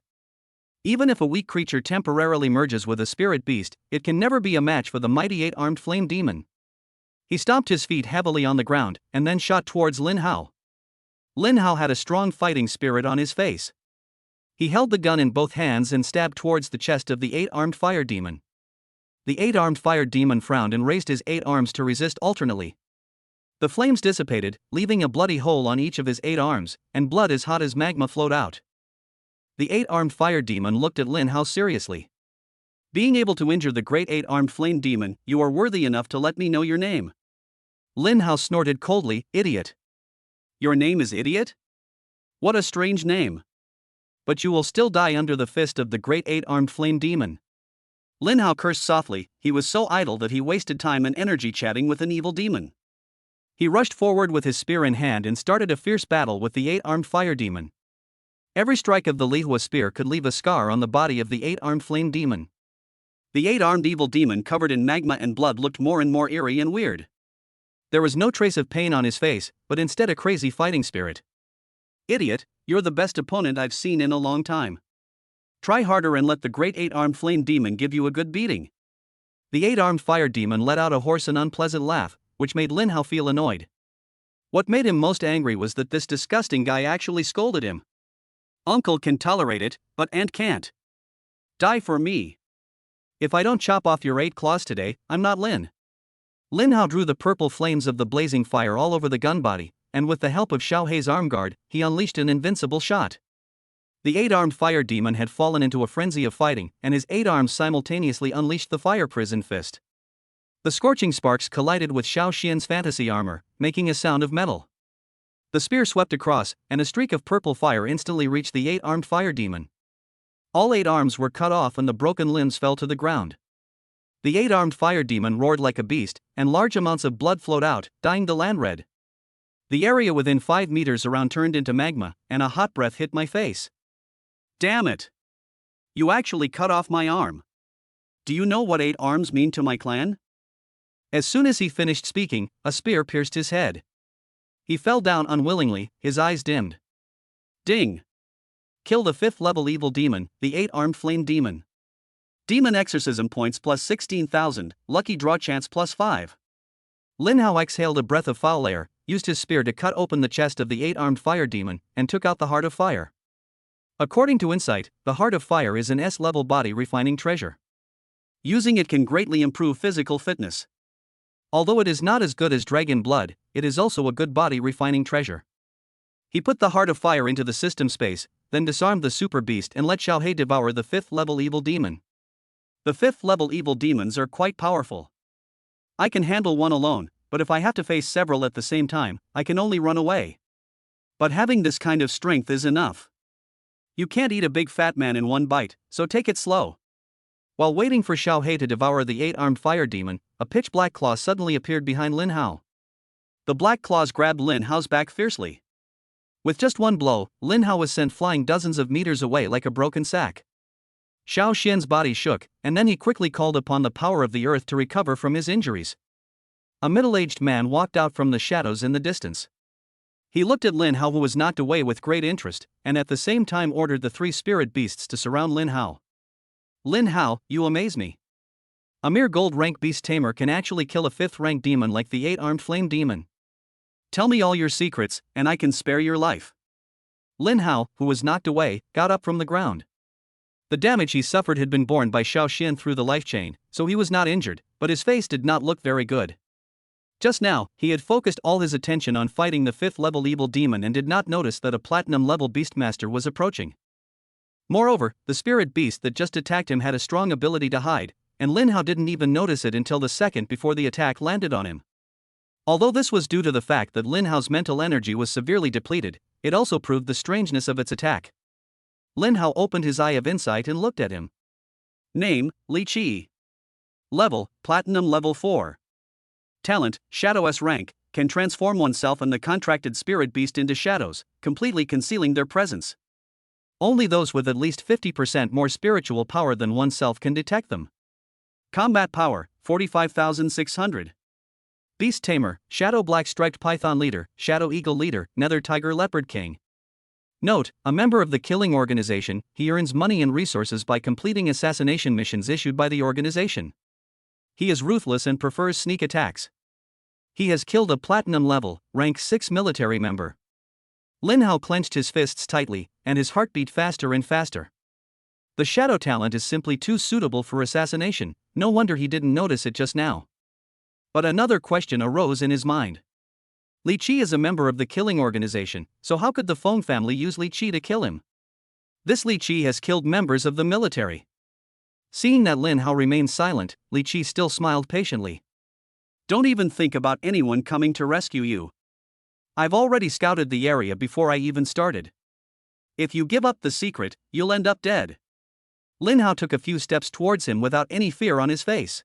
A: Even if a weak creature temporarily merges with a spirit beast, it can never be a match for the mighty 8-armed flame demon. He stomped his feet heavily on the ground, and then shot towards Lin Hao. Lin Hao had a strong fighting spirit on his face. He held the gun in both hands and stabbed towards the chest of the 8-armed fire demon. The 8-armed fire demon frowned and raised his 8 arms to resist alternately. The flames dissipated, leaving a bloody hole on each of his 8 arms, and blood as hot as magma flowed out. The 8-armed fire demon looked at Lin Hao seriously. Being able to injure the great 8-armed flame demon, you are worthy enough to let me know your name. Lin Hao snorted coldly, idiot. Your name is Idiot? What a strange name. But you will still die under the fist of the great 8-armed flame demon. Lin Hao cursed softly. He was so idle that he wasted time and energy chatting with an evil demon. He rushed forward with his spear in hand and started a fierce battle with the 8-armed fire demon. Every strike of the Lihua spear could leave a scar on the body of the 8-armed flame demon. The 8-armed evil demon covered in magma and blood looked more and more eerie and weird. There was no trace of pain on his face, but instead a crazy fighting spirit. Idiot, you're the best opponent I've seen in a long time. Try harder and let the great 8-armed flame demon give you a good beating. The 8-armed fire demon let out a hoarse and unpleasant laugh, which made Lin Hao feel annoyed. What made him most angry was that this disgusting guy actually scolded him. Uncle can tolerate it, but Aunt can't. Die for me. If I don't chop off your 8 claws today, I'm not Lin. Lin Hao drew the purple flames of the blazing fire all over the gun body, and with the help of Xiao Hei's arm guard, he unleashed an invincible shot. The 8-armed fire demon had fallen into a frenzy of fighting, and his 8 arms simultaneously unleashed the fire prison fist. The scorching sparks collided with Xiao Xian's fantasy armor, making a sound of metal. The spear swept across, and a streak of purple fire instantly reached the 8-armed fire demon. All 8 arms were cut off and the broken limbs fell to the ground. The 8-armed fire demon roared like a beast, and large amounts of blood flowed out, dyeing the land red. The area within 5 meters around turned into magma, and a hot breath hit my face. Damn it! You actually cut off my arm. Do you know what 8 arms mean to my clan? As soon as he finished speaking, a spear pierced his head. He fell down unwillingly, his eyes dimmed. Ding! Kill the 5th level evil demon, the 8-armed flame demon. Demon exorcism points plus 16,000, lucky draw chance plus 5. Lin Hao exhaled a breath of foul air, used his spear to cut open the chest of the 8-armed fire demon, and took out the heart of fire. According to Insight, the heart of fire is an S-level body refining treasure. Using it can greatly improve physical fitness. Although it is not as good as dragon blood, it is also a good body refining treasure. He put the heart of fire into the system space, then disarmed the super beast and let Xiao Hei devour the 5th level evil demon. The 5th level evil demons are quite powerful. I can handle one alone, but if I have to face several at the same time, I can only run away. But having this kind of strength is enough. You can't eat a big fat man in one bite, so take it slow. While waiting for Xiao He to devour the 8-armed fire demon, a pitch-black claw suddenly appeared behind Lin Hao. The black claws grabbed Lin Hao's back fiercely. With just one blow, Lin Hao was sent flying dozens of meters away like a broken sack. Xiao Xian's body shook, and then he quickly called upon the power of the earth to recover from his injuries. A middle-aged man walked out from the shadows in the distance. He looked at Lin Hao, who was knocked away, with great interest, and at the same time ordered the 3 spirit beasts to surround Lin Hao. Lin Hao, you amaze me. A mere gold-rank beast tamer can actually kill a 5th-rank demon like the 8-armed flame demon. Tell me all your secrets, and I can spare your life. Lin Hao, who was knocked away, got up from the ground. The damage he suffered had been borne by Xiao Xian through the life chain, so he was not injured, but his face did not look very good. Just now, he had focused all his attention on fighting the 5th-level evil demon and did not notice that a platinum-level beastmaster was approaching. Moreover, the spirit beast that just attacked him had a strong ability to hide, and Lin Hao didn't even notice it until the second before the attack landed on him. Although this was due to the fact that Lin Hao's mental energy was severely depleted, it also proved the strangeness of its attack. Lin Hao opened his eye of insight and looked at him. Name, Li Qi. Level, Platinum Level 4. Talent, Shadow S rank, can transform oneself and the contracted spirit beast into shadows, completely concealing their presence. Only those with at least 50% more spiritual power than oneself can detect them. Combat power, 45,600. Beast Tamer, Shadow Black Striped Python Leader, Shadow Eagle Leader, Nether Tiger Leopard King. Note, a member of the killing organization, he earns money and resources by completing assassination missions issued by the organization. He is ruthless and prefers sneak attacks. He has killed a platinum level, rank 6 military member. Lin Hao clenched his fists tightly, and his heart beat faster and faster. The shadow talent is simply too suitable for assassination, no wonder he didn't notice it just now. But another question arose in his mind. Li Qi is a member of the killing organization, so how could the Feng family use Li Qi to kill him? This Li Qi has killed members of the military. Seeing that Lin Hao remained silent, Li Qi still smiled patiently. Don't even think about anyone coming to rescue you. I've already scouted the area before I even started. If you give up the secret, you'll end up dead. Lin Hao took a few steps towards him without any fear on his face.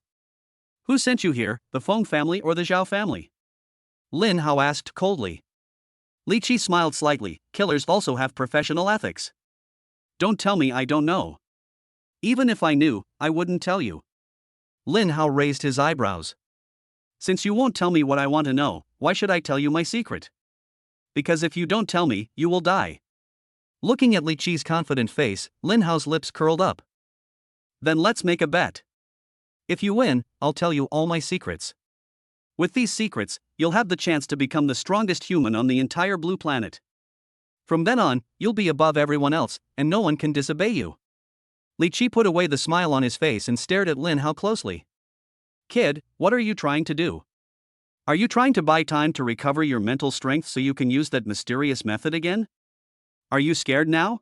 A: Who sent you here, the Feng family or the Zhao family? Lin Hao asked coldly. Li Qi smiled slightly. Killers also have professional ethics. Don't tell me I don't know. Even if I knew, I wouldn't tell you. Lin Hao raised his eyebrows. Since you won't tell me what I want to know, why should I tell you my secret? Because if you don't tell me, you will die. Looking at Li Qi's confident face, Lin Hao's lips curled up. Then let's make a bet. If you win, I'll tell you all my secrets. With these secrets, you'll have the chance to become the strongest human on the entire blue planet. From then on, you'll be above everyone else, and no one can disobey you. Li Qi put away the smile on his face and stared at Lin Hao closely. Kid, what are you trying to do? Are you trying to buy time to recover your mental strength so you can use that mysterious method again? Are you scared now?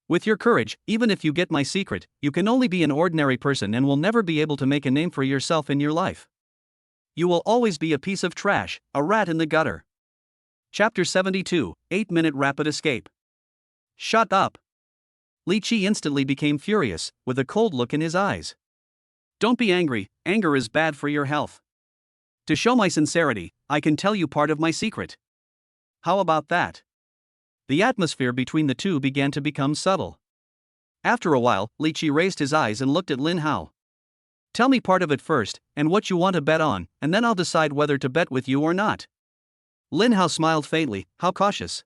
A: With your courage, even if you get my secret, you can only be an ordinary person and will never be able to make a name for yourself in your life. You will always be a piece of trash, a rat in the gutter. Chapter 72, 8-Minute Rapid Escape. Shut up. Li Qi instantly became furious, with a cold look in his eyes. Don't be angry, anger is bad for your health. To show my sincerity, I can tell you part of my secret. How about that? The atmosphere between the two began to become subtle. After a while, Li Qi raised his eyes and looked at Lin Hao. Tell me part of it first, and what you want to bet on, and then I'll decide whether to bet with you or not. Lin Hao smiled faintly. How cautious.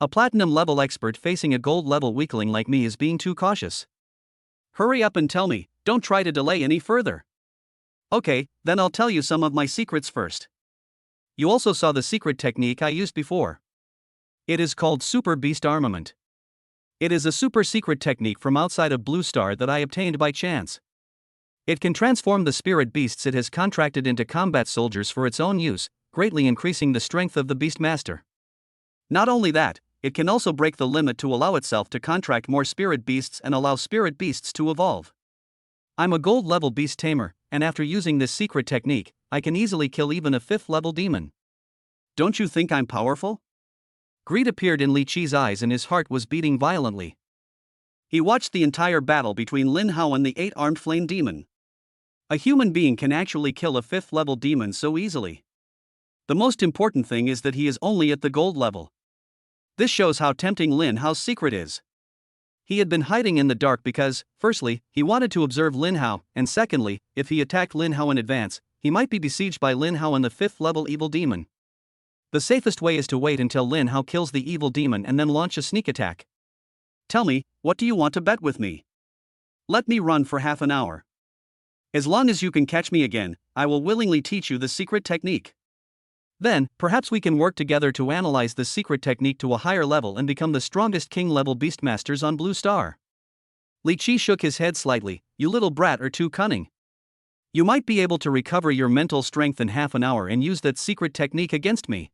A: A platinum-level expert facing a gold-level weakling like me is being too cautious. Hurry up and tell me, don't try to delay any further. Okay, then I'll tell you some of my secrets first. You also saw the secret technique I used before. It is called Super Beast Armament. It is a super secret technique from outside of Blue Star that I obtained by chance. It can transform the spirit beasts it has contracted into combat soldiers for its own use, greatly increasing the strength of the Beastmaster. Not only that, it can also break the limit to allow itself to contract more spirit beasts and allow spirit beasts to evolve. I'm a gold level beast tamer, and after using this secret technique, I can easily kill even a 5th level demon. Don't you think I'm powerful? Greed appeared in Li Qi's eyes and his heart was beating violently. He watched the entire battle between Lin Hao and the 8-armed flame demon. A human being can actually kill a 5th level demon so easily. The most important thing is that he is only at the gold level. This shows how tempting Lin Hao's secret is. He had been hiding in the dark because, firstly, he wanted to observe Lin Hao, and secondly, if he attacked Lin Hao in advance, he might be besieged by Lin Hao and the 5th level evil demon. The safest way is to wait until Lin Hao kills the evil demon and then launch a sneak attack. Tell me, what do you want to bet with me? Let me run for half an hour. As long as you can catch me again, I will willingly teach you the secret technique. Then, perhaps we can work together to analyze the secret technique to a higher level and become the strongest king-level beastmasters on Blue Star. Li Qi shook his head slightly. You little brat are too cunning. You might be able to recover your mental strength in half an hour and use that secret technique against me.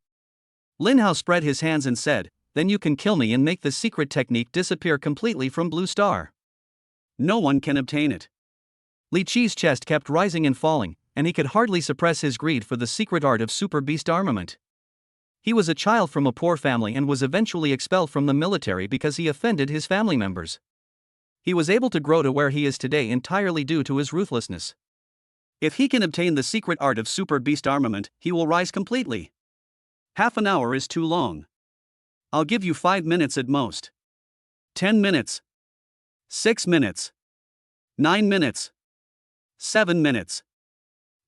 A: Lin Hao spread his hands and said, then you can kill me and make the secret technique disappear completely from Blue Star. No one can obtain it. Li Qi's chest kept rising and falling, and he could hardly suppress his greed for the secret art of super beast armament. He was a child from a poor family and was eventually expelled from the military because he offended his family members. He was able to grow to where he is today entirely due to his ruthlessness. If he can obtain the secret art of super beast armament, he will rise completely. Half an hour is too long. I'll give you 5 minutes at most. 10 minutes. 6 minutes. 9 minutes. 7 minutes.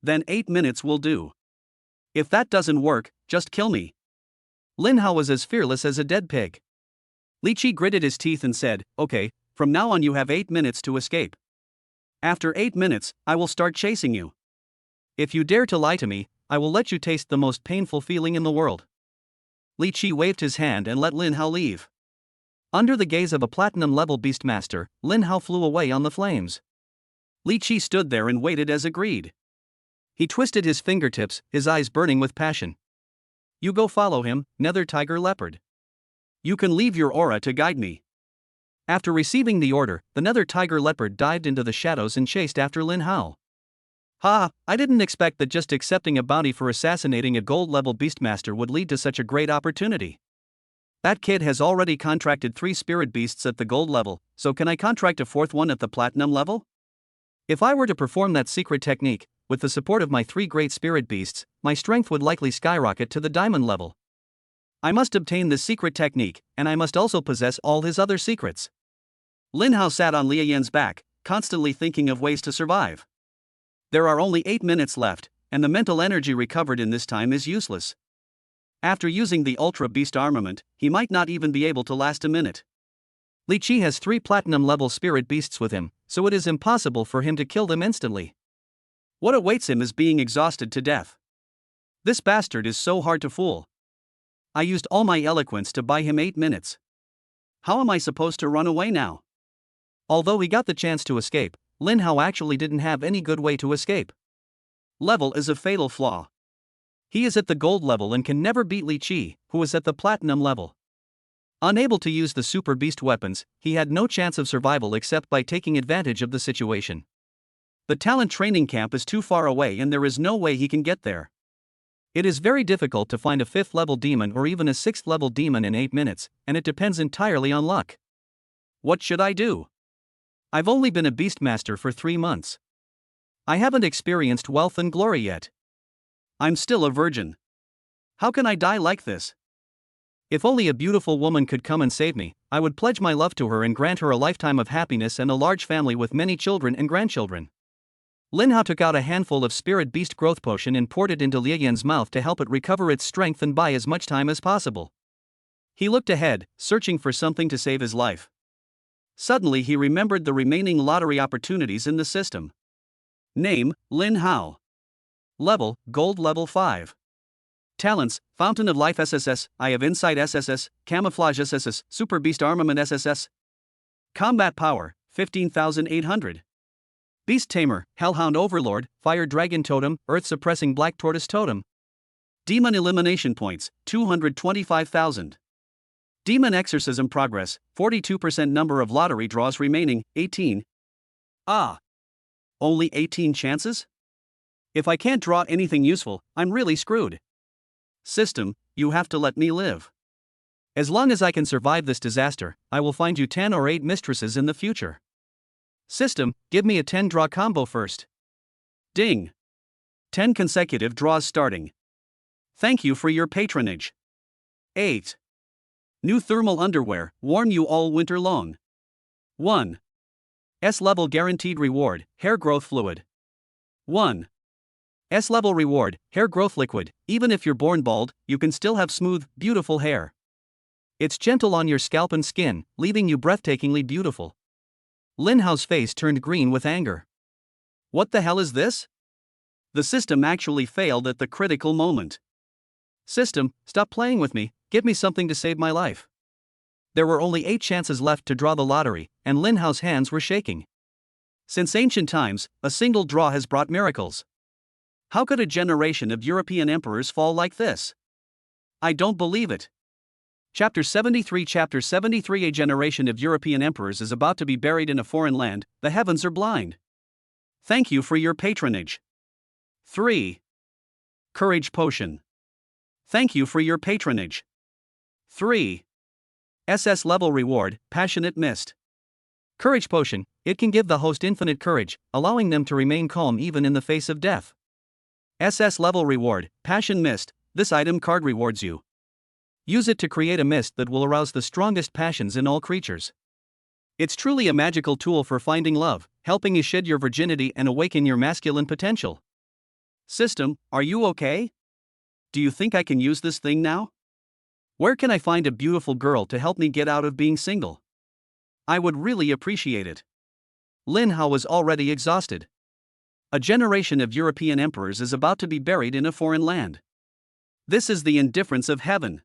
A: Then 8 minutes will do. If that doesn't work, just kill me. Lin Hao was as fearless as a dead pig. Li Qi gritted his teeth and said, okay, from now on you have 8 minutes to escape. After 8 minutes, I will start chasing you. If you dare to lie to me, I will let you taste the most painful feeling in the world. Li Qi waved his hand and let Lin Hao leave. Under the gaze of a platinum-level beastmaster, Lin Hao flew away on the flames. Li Qi stood there and waited as agreed. He twisted his fingertips, his eyes burning with passion. You go follow him, Nether Tiger Leopard. You can leave your aura to guide me. After receiving the order, the Nether Tiger Leopard dived into the shadows and chased after Lin Hao. Ha, I didn't expect that just accepting a bounty for assassinating a gold-level beastmaster would lead to such a great opportunity. That kid has already contracted 3 spirit beasts at the gold level, so can I contract a 4th one at the platinum level? If I were to perform that secret technique, with the support of my 3 great spirit beasts, my strength would likely skyrocket to the diamond level. I must obtain this secret technique, and I must also possess all his other secrets. Lin Hao sat on Liu Yan's back, constantly thinking of ways to survive. There are only 8 minutes left, and the mental energy recovered in this time is useless. After using the Ultra Beast armament, he might not even be able to last a minute. Li Qi has 3 platinum-level spirit beasts with him, so it is impossible for him to kill them instantly. What awaits him is being exhausted to death. This bastard is so hard to fool. I used all my eloquence to buy him 8 minutes. How am I supposed to run away now? Although he got the chance to escape, Lin Hao actually didn't have any good way to escape. Level is a fatal flaw. He is at the gold level and can never beat Li Qi, who is at the platinum level. Unable to use the super beast weapons, he had no chance of survival except by taking advantage of the situation. The talent training camp is too far away and there is no way he can get there. It is very difficult to find a 5th level demon or even a 6th level demon in 8 minutes, and it depends entirely on luck. What should I do? I've only been a beastmaster for 3 months. I haven't experienced wealth and glory yet. I'm still a virgin. How can I die like this? If only a beautiful woman could come and save me, I would pledge my love to her and grant her a lifetime of happiness and a large family with many children and grandchildren. Lin Hao took out a handful of spirit beast growth potion and poured it into Liu Yan's mouth to help it recover its strength and buy as much time as possible. He looked ahead, searching for something to save his life. Suddenly he remembered the remaining lottery opportunities in the system. Name, Lin Hao. Level, Gold Level 5. Talents, Fountain of Life SSS, Eye of Insight SSS, Camouflage SSS, Super Beast Armament SSS. Combat Power, 15,800. Beast Tamer, Hellhound Overlord, Fire Dragon Totem, Earth Suppressing Black Tortoise Totem. Demon Elimination Points, 225,000. Demon Exorcism Progress, 42% number of lottery draws remaining, 18. Ah! Only 18 chances? If I can't draw anything useful, I'm really screwed. System, you have to let me live. As long as I can survive this disaster, I will find you 10 or 8 mistresses in the future. System, give me a 10 draw combo first. Ding. 10 consecutive draws starting. Thank you for your patronage. 8. New thermal underwear, warm you all winter long. 1. S-level guaranteed reward, hair growth fluid. 1. S-level reward, hair growth liquid. Even if you're born bald, you can still have smooth, beautiful hair. It's gentle on your scalp and skin, leaving you breathtakingly beautiful. Lin Hao's face turned green with anger. What the hell is this? The system actually failed at the critical moment. System, stop playing with me, give me something to save my life. There were only 8 chances left to draw the lottery, and Lin Hao's hands were shaking. Since ancient times, a single draw has brought miracles. How could a generation of European emperors fall like this? I don't believe it. Chapter 73 A generation of European emperors is about to be buried in a foreign land, the heavens are blind. Thank you for your patronage. 3. Courage potion. Thank you for your patronage. 3. SS level reward, passionate mist. Courage potion, it can give the host infinite courage, allowing them to remain calm even in the face of death. SS level reward, passion mist, this item card rewards you. Use it to create a mist that will arouse the strongest passions in all creatures. It's truly a magical tool for finding love, helping you shed your virginity and awaken your masculine potential. System, are you okay? Do you think I can use this thing now? Where can I find a beautiful girl to help me get out of being single? I would really appreciate it. Lin Hao was already exhausted. A generation of European emperors is about to be buried in a foreign land. This is the indifference of heaven.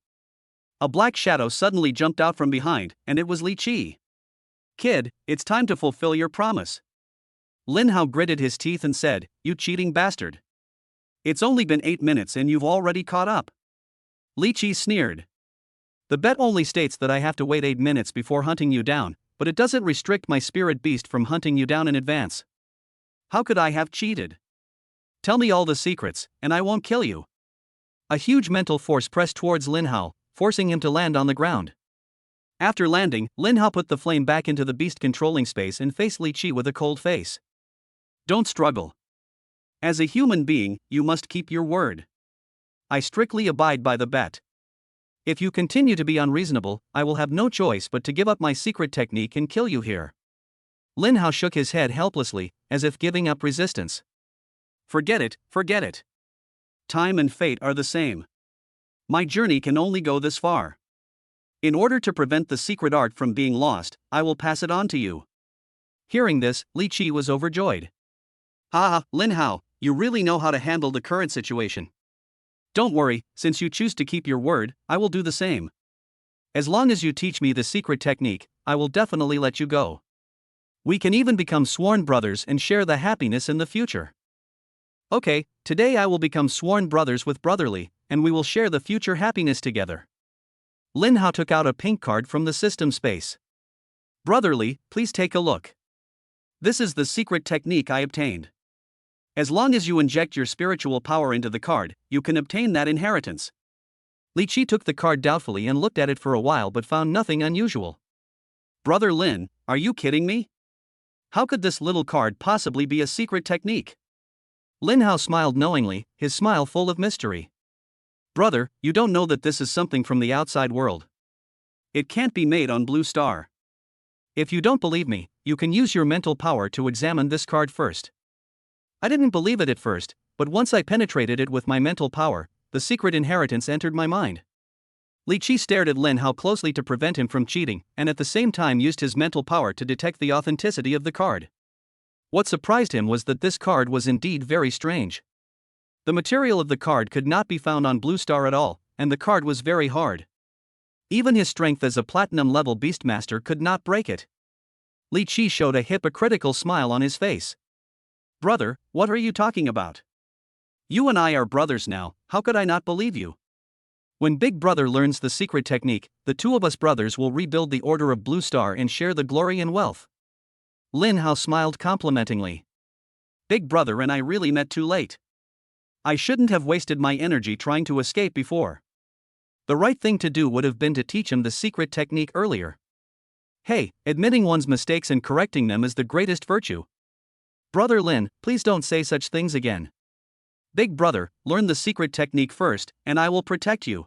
A: A black shadow suddenly jumped out from behind, and it was Li Qi. Kid, it's time to fulfill your promise. Lin Hao gritted his teeth and said, you cheating bastard. It's only been 8 minutes and you've already caught up. Li Qi sneered. The bet only states that I have to wait 8 minutes before hunting you down, but it doesn't restrict my spirit beast from hunting you down in advance. How could I have cheated? Tell me all the secrets, and I won't kill you. A huge mental force pressed towards Lin Hao, forcing him to land on the ground. After landing, Lin Hao put the flame back into the beast controlling space and faced Li Qi with a cold face. Don't struggle. As a human being, you must keep your word. I strictly abide by the bet. If you continue to be unreasonable, I will have no choice but to give up my secret technique and kill you here. Lin Hao shook his head helplessly, as if giving up resistance. Forget it, forget it. Time and fate are the same. My journey can only go this far. In order to prevent the secret art from being lost, I will pass it on to you. Hearing this, Li Qi was overjoyed. Ah, Lin Hao, you really know how to handle the current situation. Don't worry, since you choose to keep your word, I will do the same. As long as you teach me the secret technique, I will definitely let you go. We can even become sworn brothers and share the happiness in the future. Okay, today I will become sworn brothers with Brotherly, and we will share the future happiness together. Lin Hao took out a pink card from the system space. Brotherly, please take a look. This is the secret technique I obtained. As long as you inject your spiritual power into the card, you can obtain that inheritance. Li Qi took the card doubtfully and looked at it for a while but found nothing unusual. Brother Lin, are you kidding me? How could this little card possibly be a secret technique? Lin Hao smiled knowingly, his smile full of mystery. Brother, you don't know that this is something from the outside world. It can't be made on Blue Star. If you don't believe me, you can use your mental power to examine this card first. I didn't believe it at first, but once I penetrated it with my mental power, the secret inheritance entered my mind. Li Qi stared at Lin Hao closely to prevent him from cheating, and at the same time used his mental power to detect the authenticity of the card. What surprised him was that this card was indeed very strange. The material of the card could not be found on Blue Star at all, and the card was very hard. Even his strength as a platinum-level beastmaster could not break it. Li Qi showed a hypocritical smile on his face. Brother, what are you talking about? You and I are brothers now, how could I not believe you? When Big Brother learns the secret technique, the two of us brothers will rebuild the Order of Blue Star and share the glory and wealth. Lin Hao smiled complimentingly. Big brother and I really met too late. I shouldn't have wasted my energy trying to escape before. The right thing to do would have been to teach him the secret technique earlier. Hey, admitting one's mistakes and correcting them is the greatest virtue. Brother Lin, please don't say such things again. Big brother, learn the secret technique first, and I will protect you.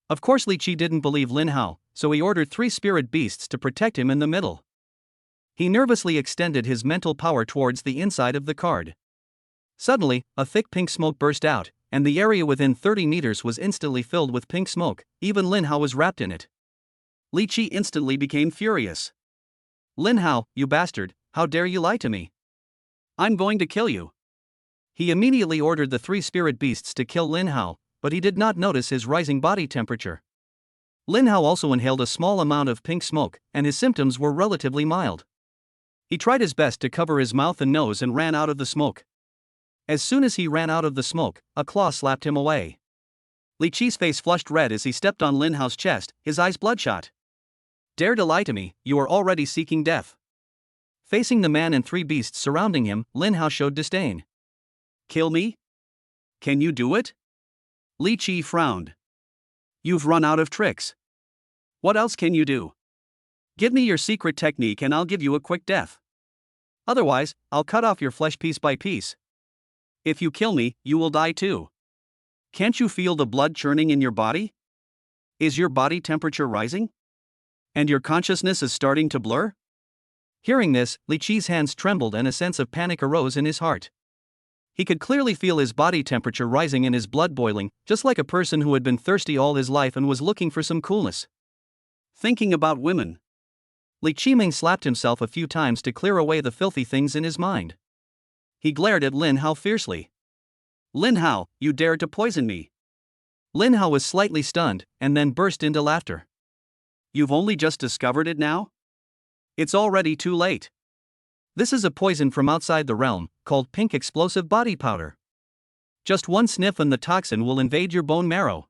A: Of course Li Qi didn't believe Lin Hao, so he ordered 3 spirit beasts to protect him in the middle. He nervously extended his mental power towards the inside of the card. Suddenly, a thick pink smoke burst out, and the area within 30 meters was instantly filled with pink smoke. Even Lin Hao was wrapped in it. Li Qi instantly became furious. Lin Hao, you bastard, how dare you lie to me? I'm going to kill you. He immediately ordered the 3 spirit beasts to kill Lin Hao, but he did not notice his rising body temperature. Lin Hao also inhaled a small amount of pink smoke, and his symptoms were relatively mild. He tried his best to cover his mouth and nose and ran out of the smoke. As soon as he ran out of the smoke, a claw slapped him away. Li Qi's face flushed red as he stepped on Lin Hao's chest, his eyes bloodshot. Dare to lie to me, you are already seeking death. Facing the man and 3 beasts surrounding him, Lin Hao showed disdain. Kill me? Can you do it? Li Qi frowned. You've run out of tricks. What else can you do? Give me your secret technique and I'll give you a quick death. Otherwise, I'll cut off your flesh piece by piece. If you kill me, you will die too. Can't you feel the blood churning in your body? Is your body temperature rising? And your consciousness is starting to blur? Hearing this, Li Qi's hands trembled and a sense of panic arose in his heart. He could clearly feel his body temperature rising and his blood boiling, just like a person who had been thirsty all his life and was looking for some coolness. Thinking about women. Li Qiming slapped himself a few times to clear away the filthy things in his mind. He glared at Lin Hao fiercely. Lin Hao, you dared to poison me. Lin Hao was slightly stunned, and then burst into laughter. You've only just discovered it now? It's already too late. This is a poison from outside the realm, called pink explosive body powder. Just one sniff and the toxin will invade your bone marrow.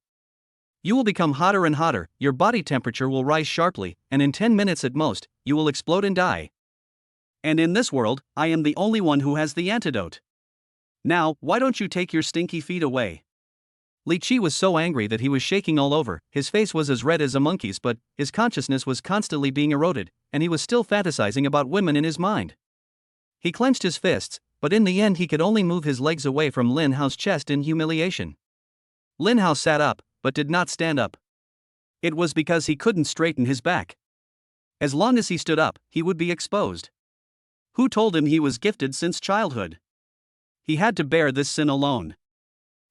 A: You will become hotter and hotter, your body temperature will rise sharply, and in 10 minutes at most, you will explode and die. And in this world, I am the only one who has the antidote. Now, why don't you take your stinky feet away? Li Qi was so angry that he was shaking all over, his face was as red as a monkey's, but his consciousness was constantly being eroded, and he was still fantasizing about women in his mind. He clenched his fists, but in the end he could only move his legs away from Lin Hao's chest in humiliation. Lin Hao sat up, but did not stand up. It was because he couldn't straighten his back. As long as he stood up, he would be exposed. Who told him he was gifted since childhood? He had to bear this sin alone.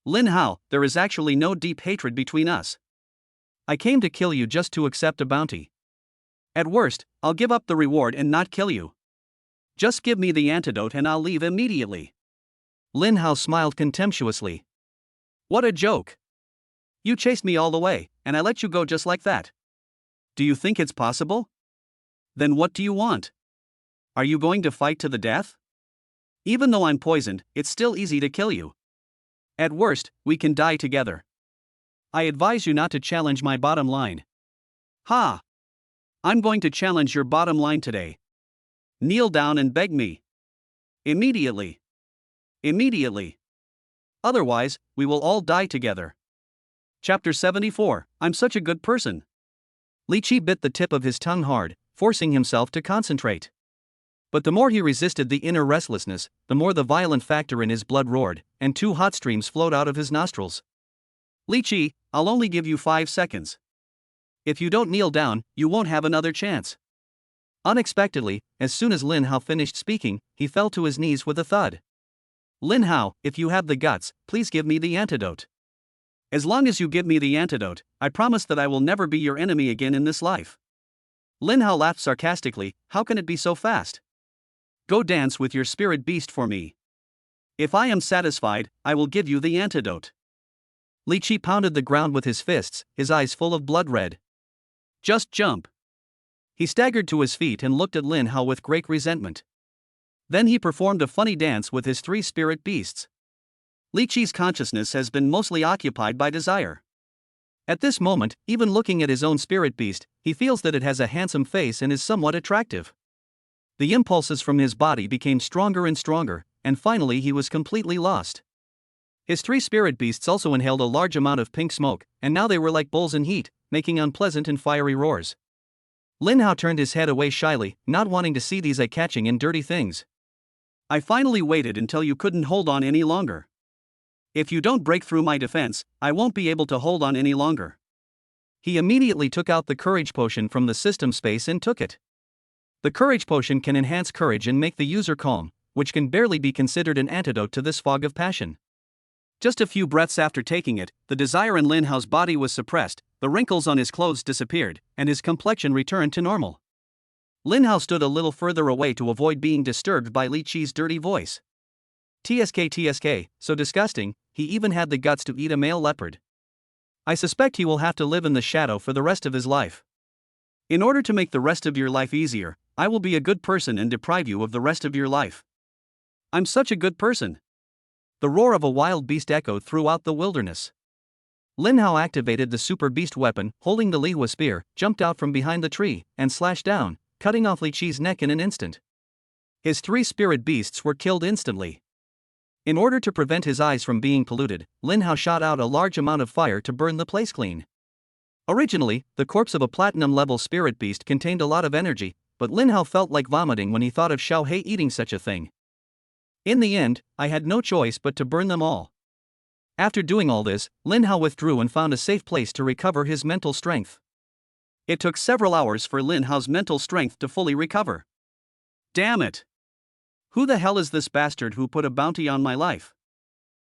A: Lin Hao, there is actually no deep hatred between us. I came to kill you just to accept a bounty. At worst, I'll give up the reward and not kill you. Just give me the antidote and I'll leave immediately. Lin Hao smiled contemptuously. What a joke. You chased me all the way, and I let you go just like that. Do you think it's possible? Then what do you want? Are you going to fight to the death? Even though I'm poisoned, it's still easy to kill you. At worst, we can die together. I advise you not to challenge my bottom line. Ha! I'm going to challenge your bottom line today. Kneel down and beg me. Immediately. Immediately. Otherwise, we will all die together. Chapter 74, I'm such a good person. Li Qi bit the tip of his tongue hard, forcing himself to concentrate. But the more he resisted the inner restlessness, the more the violent factor in his blood roared, and 2 hot streams flowed out of his nostrils. Li Qi, I'll only give you 5 seconds. If you don't kneel down, you won't have another chance. Unexpectedly, as soon as Lin Hao finished speaking, he fell to his knees with a thud. Lin Hao, if you have the guts, please give me the antidote. As long as you give me the antidote, I promise that I will never be your enemy again in this life. Lin Hao laughed sarcastically, how can it be so fast? Go dance with your spirit beast for me. If I am satisfied, I will give you the antidote. Li Qi pounded the ground with his fists, his eyes full of blood red. Just jump. He staggered to his feet and looked at Lin Hao with great resentment. Then he performed a funny dance with his 3 spirit beasts. Li Qi's consciousness has been mostly occupied by desire. At this moment, even looking at his own spirit beast, he feels that it has a handsome face and is somewhat attractive. The impulses from his body became stronger and stronger, and finally he was completely lost. His 3 spirit beasts also inhaled a large amount of pink smoke, and now they were like bulls in heat, making unpleasant and fiery roars. Lin Hao turned his head away shyly, not wanting to see these eye-catching and dirty things. I finally waited until you couldn't hold on any longer. If you don't break through my defense, I won't be able to hold on any longer. He immediately took out the courage potion from the system space and took it. The courage potion can enhance courage and make the user calm, which can barely be considered an antidote to this fog of passion. Just a few breaths after taking it, the desire in Lin Hao's body was suppressed, the wrinkles on his clothes disappeared, and his complexion returned to normal. Lin Hao stood a little further away to avoid being disturbed by Li Qi's dirty voice. TSK, so disgusting, he even had the guts to eat a male leopard. I suspect he will have to live in the shadow for the rest of his life. In order to make the rest of your life easier, I will be a good person and deprive you of the rest of your life. I'm such a good person. The roar of a wild beast echoed throughout the wilderness. Lin Hao activated the super beast weapon, holding the Lihua spear, jumped out from behind the tree, and slashed down, cutting off Li Qi's neck in an instant. His 3 spirit beasts were killed instantly. In order to prevent his eyes from being polluted, Lin Hao shot out a large amount of fire to burn the place clean. Originally, the corpse of a platinum-level spirit beast contained a lot of energy, but Lin Hao felt like vomiting when he thought of Xiao He eating such a thing. In the end, I had no choice but to burn them all. After doing all this, Lin Hao withdrew and found a safe place to recover his mental strength. It took several hours for Lin Hao's mental strength to fully recover. Damn it! Who the hell is this bastard who put a bounty on my life?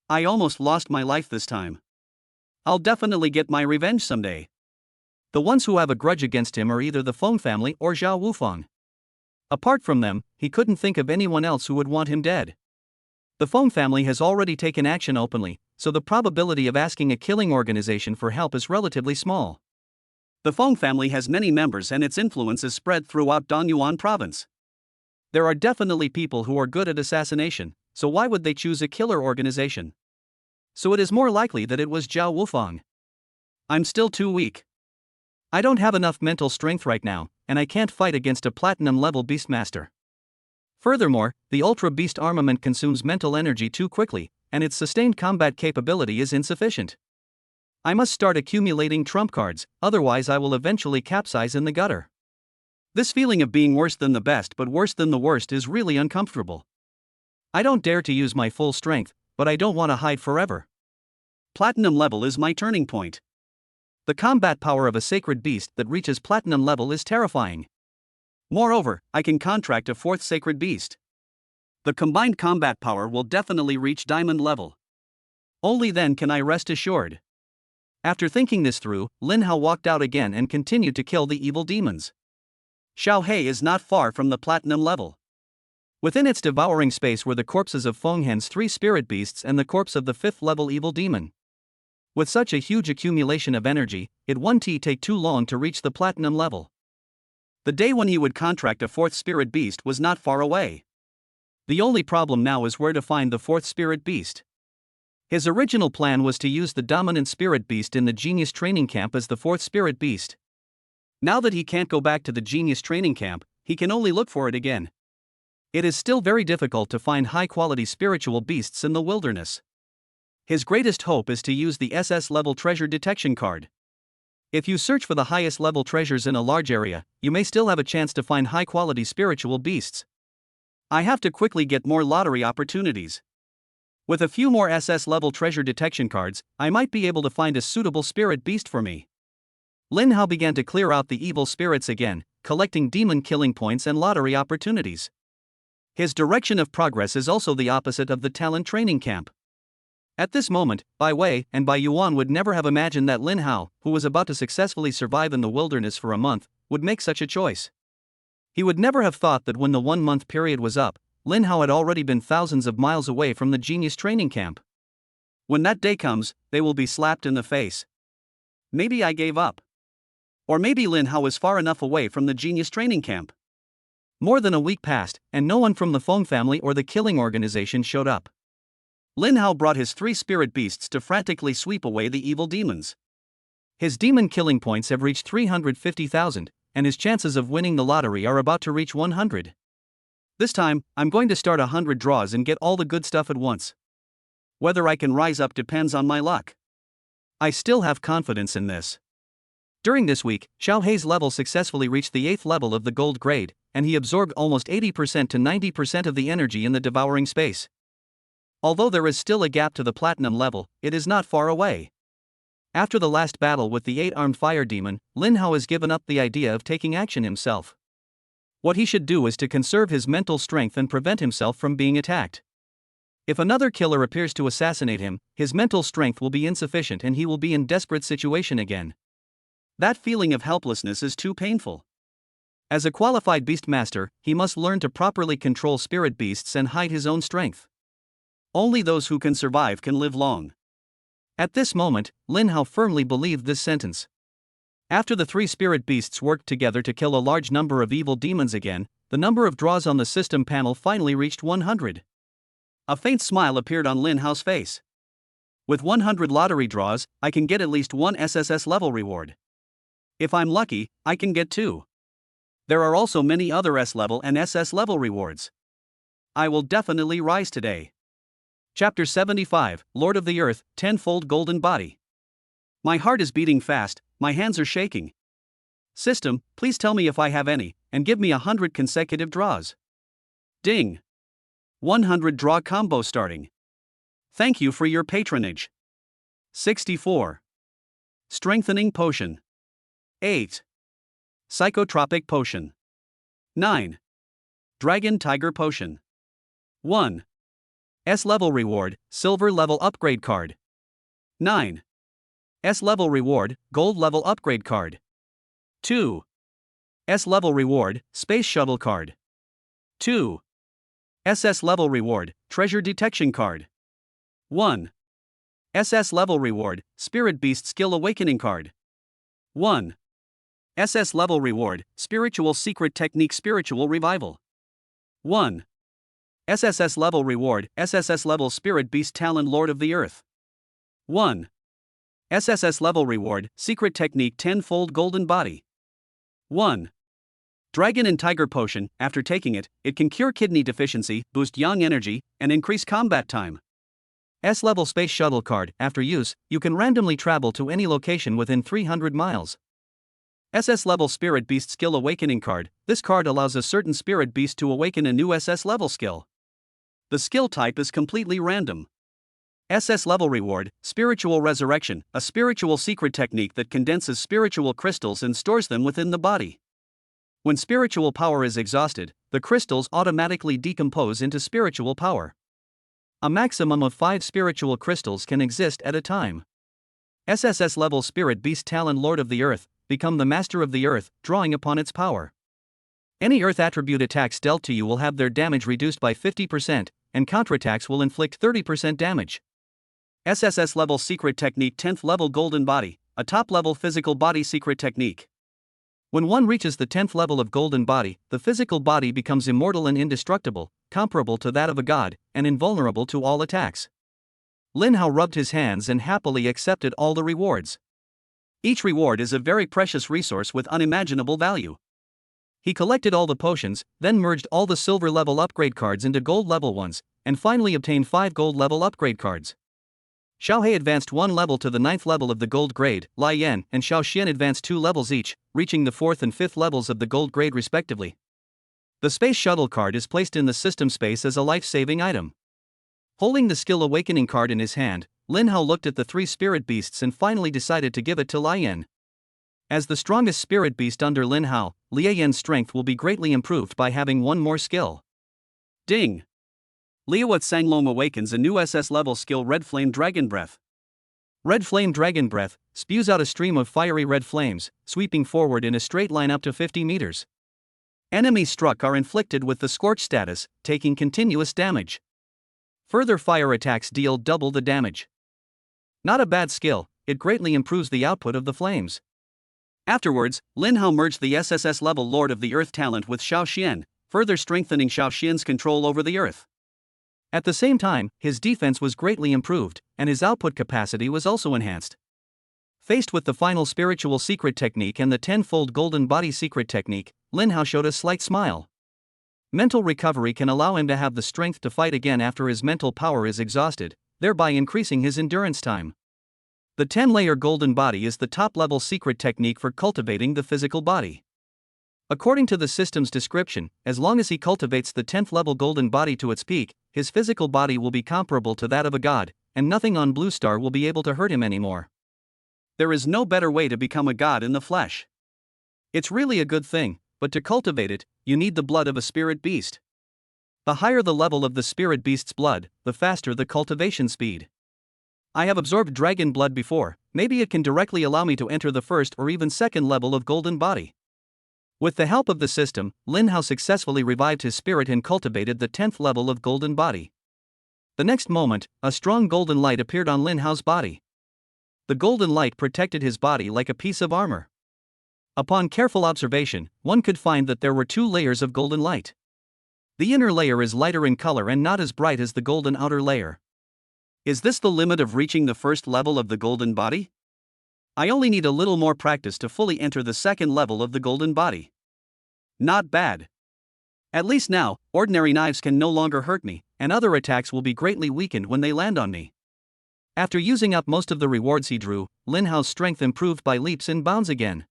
A: I almost lost my life this time. I'll definitely get my revenge someday. The ones who have a grudge against him are either the Feng family or Zhao Wufang. Apart from them, he couldn't think of anyone else who would want him dead. The Feng family has already taken action openly, so the probability of asking a killing organization for help is relatively small. The Feng family has many members and its influence is spread throughout Danyuan province. There are definitely people who are good at assassination, so why would they choose a killer organization? So it is more likely that it was Zhao Wufang. I'm still too weak. I don't have enough mental strength right now, and I can't fight against a platinum-level beastmaster. Furthermore, the Ultra Beast armament consumes mental energy too quickly, and its sustained combat capability is insufficient. I must start accumulating trump cards, otherwise I will eventually capsize in the gutter. This feeling of being worse than the best but worse than the worst is really uncomfortable. I don't dare to use my full strength, but I don't want to hide forever. Platinum level is my turning point. The combat power of a sacred beast that reaches platinum level is terrifying. Moreover, I can contract a 4th sacred beast. The combined combat power will definitely reach diamond level. Only then can I rest assured. After thinking this through, Lin Hao walked out again and continued to kill the evil demons. Xiao He is not far from the platinum level. Within its devouring space were the corpses of Feng Hen's 3 spirit beasts and the corpse of the 5th level evil demon. With such a huge accumulation of energy, it wouldn't take too long to reach the platinum level. The day when he would contract a 4th spirit beast was not far away. The only problem now is where to find the 4th spirit beast. His original plan was to use the dominant spirit beast in the genius training camp as the 4th spirit beast. Now that he can't go back to the genius training camp, he can only look for it again. It is still very difficult to find high-quality spiritual beasts in the wilderness. His greatest hope is to use the SS level treasure detection card. If you search for the highest level treasures in a large area, you may still have a chance to find high-quality spiritual beasts. I have to quickly get more lottery opportunities. With a few more SS level treasure detection cards, I might be able to find a suitable spirit beast for me. Lin Hao began to clear out the evil spirits again, collecting demon killing points and lottery opportunities. His direction of progress is also the opposite of the talent training camp. At this moment, Bai Wei and Bai Yuan would never have imagined that Lin Hao, who was about to successfully survive in the wilderness for a month, would make such a choice. He would never have thought that when the 1-month period was up, Lin Hao had already been thousands of miles away from the genius training camp. When that day comes, they will be slapped in the face. Maybe I gave up. Or maybe Lin Hao is far enough away from the genius training camp. More than a week passed, and no one from the Feng family or the killing organization showed up. Lin Hao brought his 3 spirit beasts to frantically sweep away the evil demons. His demon killing points have reached 350,000, and his chances of winning the lottery are about to reach 100. This time, I'm going to start 100 draws and get all the good stuff at once. Whether I can rise up depends on my luck. I still have confidence in this. During this week, Xiao Hei's level successfully reached the 8th level of the gold grade, and he absorbed almost 80% to 90% of the energy in the devouring space. Although there is still a gap to the platinum level, it is not far away. After the last battle with the 8-armed fire demon, Lin Hao has given up the idea of taking action himself. What he should do is to conserve his mental strength and prevent himself from being attacked. If another killer appears to assassinate him, his mental strength will be insufficient and he will be in desperate situation again. That feeling of helplessness is too painful. As a qualified beast master, he must learn to properly control spirit beasts and hide his own strength. Only those who can survive can live long. At this moment, Lin Hao firmly believed this sentence. After the 3 spirit beasts worked together to kill a large number of evil demons again, the number of draws on the system panel finally reached 100. A faint smile appeared on Lin Hao's face. With 100 lottery draws, I can get at least 1 SSS level reward. If I'm lucky, I can get 2. There are also many other S level and SS level rewards. I will definitely rise today. Chapter 75, Lord of the Earth, Tenfold Golden Body. My heart is beating fast, my hands are shaking. System, please tell me if I have any, and give me 100 consecutive draws. Ding. 100 draw combo starting. Thank you for your patronage. 64. Strengthening Potion. 8. Psychotropic Potion. 9. Dragon Tiger Potion. 1. S-level reward, silver level upgrade card. 9. S-level reward, gold level upgrade card. 2. S-level reward, space shuttle card. 2. SS level reward, treasure detection card. 1. SS level reward, spirit beast skill awakening card. 1. SS level reward, spiritual secret technique spiritual revival. 1. SSS level reward, SSS level spirit beast talent lord of the earth. 1. SSS level reward, secret technique tenfold golden body. 1. Dragon and Tiger Potion, after taking it, it can cure kidney deficiency, boost yang energy, and increase combat time. S-level space shuttle card, after use, you can randomly travel to any location within 300 miles. SS level spirit beast skill awakening card, this card allows a certain spirit beast to awaken a new SS level skill. The skill type is completely random. SS level reward, spiritual resurrection, a spiritual secret technique that condenses spiritual crystals and stores them within the body. When spiritual power is exhausted, the crystals automatically decompose into spiritual power. A maximum of 5 spiritual crystals can exist at a time. SSS level spirit beast talent lord of the earth, become the master of the earth, drawing upon its power. Any earth attribute attacks dealt to you will have their damage reduced by 50%, and counterattacks will inflict 30% damage. SSS level secret technique 10th level golden body, a top level physical body secret technique. When one reaches the 10th level of golden body, the physical body becomes immortal and indestructible, comparable to that of a god, and invulnerable to all attacks. Lin Hao rubbed his hands and happily accepted all the rewards. Each reward is a very precious resource with unimaginable value. He collected all the potions, then merged all the silver level upgrade cards into gold level ones, and finally obtained 5 gold level upgrade cards. Xiao Hei advanced 1 level to the 9th level of the gold grade, Lai Yan and Xiao Xian advanced 2 levels each, reaching the 4th and 5th levels of the gold grade respectively. The space shuttle card is placed in the system space as a life-saving item. Holding the skill awakening card in his hand, Lin Hao looked at the 3 spirit beasts and finally decided to give it to Lai Yan. As the strongest spirit beast under Lin Hao, Lai Yan's strength will be greatly improved by having 1 more skill. Ding! Liuat Sanglong awakens a new SS level skill Red Flame Dragon Breath. Red Flame Dragon Breath spews out a stream of fiery red flames, sweeping forward in a straight line up to 50 meters. Enemies struck are inflicted with the Scorch status, taking continuous damage. Further fire attacks deal double the damage. Not a bad skill, it greatly improves the output of the flames. Afterwards, Lin Hao merged the SSS level Lord of the Earth talent with Xiao Xian, further strengthening Xiao Xian's control over the earth. At the same time, his defense was greatly improved, and his output capacity was also enhanced. Faced with the final spiritual secret technique and the tenfold golden body secret technique, Lin Hao showed a slight smile. Mental recovery can allow him to have the strength to fight again after his mental power is exhausted, thereby increasing his endurance time. The 10-layer golden body is the top-level secret technique for cultivating the physical body. According to the system's description, as long as he cultivates the 10th level golden body to its peak, his physical body will be comparable to that of a god, and nothing on Blue Star will be able to hurt him anymore. There is no better way to become a god in the flesh. It's really a good thing, but to cultivate it, you need the blood of a spirit beast. The higher the level of the spirit beast's blood, the faster the cultivation speed. I have absorbed dragon blood before, maybe it can directly allow me to enter the first or even second level of golden body. With the help of the system, Lin Hao successfully revived his spirit and cultivated the 10th level of golden body. The next moment, a strong golden light appeared on Lin Hao's body. The golden light protected his body like a piece of armor. Upon careful observation, one could find that there were 2 layers of golden light. The inner layer is lighter in color and not as bright as the golden outer layer. Is this the limit of reaching the first level of the golden body? I only need a little more practice to fully enter the second level of the golden body. Not bad. At least now, ordinary knives can no longer hurt me, and other attacks will be greatly weakened when they land on me. After using up most of the rewards he drew, Lin Hao's strength improved by leaps and bounds again.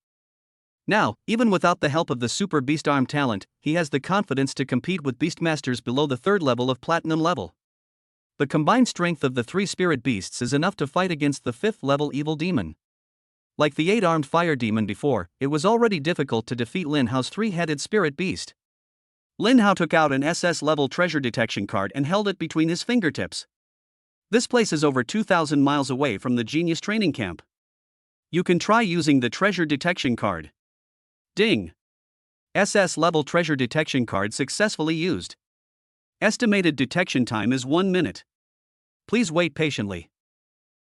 A: Now, even without the help of the Super Beast Arm talent, he has the confidence to compete with Beastmasters below the 3rd level of Platinum level. The combined strength of the 3 spirit beasts is enough to fight against the 5th level evil demon. Like the 8-armed fire demon before, it was already difficult to defeat Lin Hao's 3-headed spirit beast. Lin Hao took out an SS level treasure detection card and held it between his fingertips. This place is over 2,000 miles away from the Genius training camp. You can try using the treasure detection card. Ding! SS level treasure detection card successfully used. Estimated detection time is 1 minute. Please wait patiently.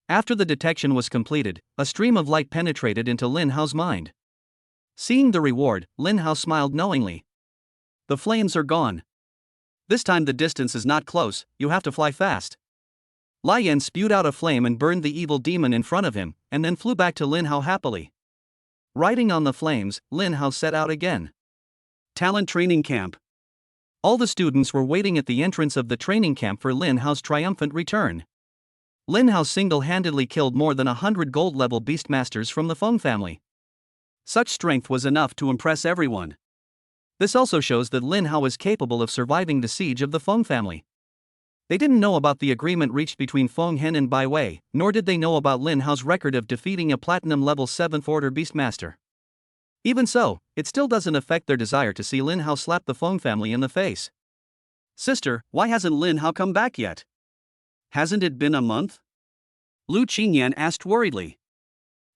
A: After the detection was completed, a stream of light penetrated into Lin Hao's mind. Seeing the reward, Lin Hao smiled knowingly. The flames are gone. This time the distance is not close, you have to fly fast. Lai Yan spewed out a flame and burned the evil demon in front of him, and then flew back to Lin Hao happily. Riding on the flames, Lin Hao set out again. Talent Training Camp. All the students were waiting at the entrance of the training camp for Lin Hao's triumphant return. Lin Hao single-handedly killed more than 100 gold-level Beastmasters from the Feng family. Such strength was enough to impress everyone. This also shows that Lin Hao is capable of surviving the siege of the Feng family. They didn't know about the agreement reached between Feng Hen and Bai Wei, nor did they know about Lin Hao's record of defeating a Platinum-level 7th Order Beastmaster. Even so, it still doesn't affect their desire to see Lin Hao slap the Feng family in the face. Sister, why hasn't Lin Hao come back yet? Hasn't it been a month? Lu Qingyan asked worriedly.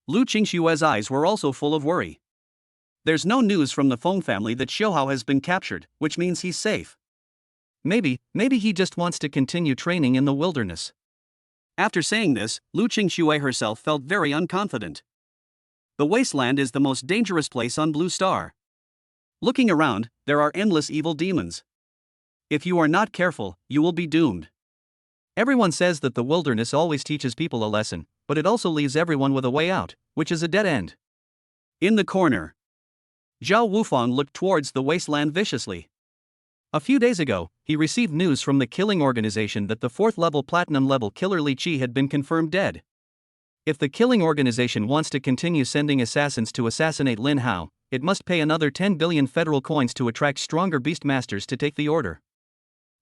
A: Lu Qingshue's eyes were also full of worry. There's no news from the Feng family that Xiuhao has been captured, which means he's safe. Maybe he just wants to continue training in the wilderness. After saying this, Lu Qingxue herself felt very unconfident. The wasteland is the most dangerous place on Blue Star. Looking around, there are endless evil demons. If you are not careful, you will be doomed. Everyone says that the wilderness always teaches people a lesson, but it also leaves everyone with a way out, which is a dead end. In the corner, Zhao Wufang looked towards the wasteland viciously. A few days ago, he received news from the killing organization that the 4th level Platinum level killer Li Qi had been confirmed dead. If the killing organization wants to continue sending assassins to assassinate Lin Hao, it must pay another 10 billion federal coins to attract stronger Beastmasters to take the order.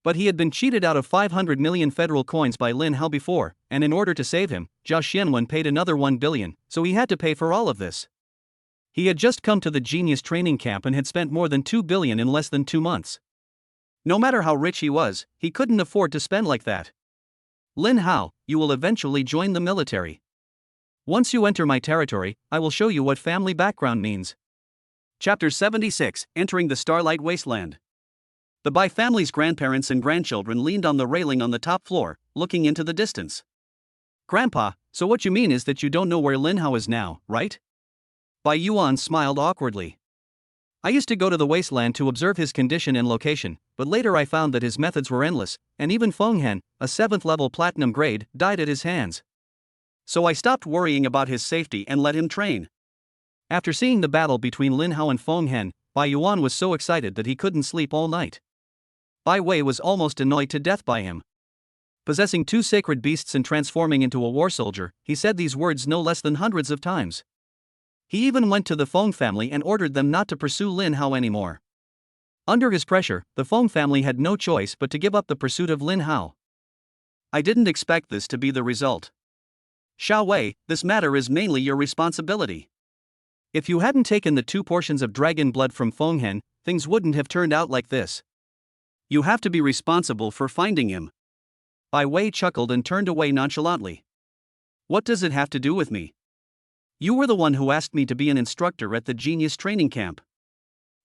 A: But he had been cheated out of 500 million federal coins by Lin Hao before, and in order to save him, Zhao Xianwen paid another 1 billion, so he had to pay for all of this. He had just come to the Genius training camp and had spent more than 2 billion in less than 2 months. No matter how rich he was, he couldn't afford to spend like that. Lin Hao, you will eventually join the military. Once you enter my territory, I will show you what family background means. Chapter 76, Entering the Starlight Wasteland. The Bai family's grandparents and grandchildren leaned on the railing on the top floor, looking into the distance. Grandpa, so what you mean is that you don't know where Lin Hao is now, right? Bai Yuan smiled awkwardly. I used to go to the wasteland to observe his condition and location, but later I found that his methods were endless, and even Feng Hen, a 7th level platinum grade, died at his hands. So I stopped worrying about his safety and let him train. After seeing the battle between Lin Hao and Feng Hen, Bai Yuan was so excited that he couldn't sleep all night. Bai Wei was almost annoyed to death by him. Possessing 2 sacred beasts and transforming into a war soldier, he said these words no less than hundreds of times. He even went to the Feng family and ordered them not to pursue Lin Hao anymore. Under his pressure, the Feng family had no choice but to give up the pursuit of Lin Hao. I didn't expect this to be the result. Xiao Wei, this matter is mainly your responsibility. If you hadn't taken the 2 portions of dragon blood from Fenghen, things wouldn't have turned out like this. You have to be responsible for finding him. Bai Wei chuckled and turned away nonchalantly. What does it have to do with me? You were the one who asked me to be an instructor at the Genius Training Camp.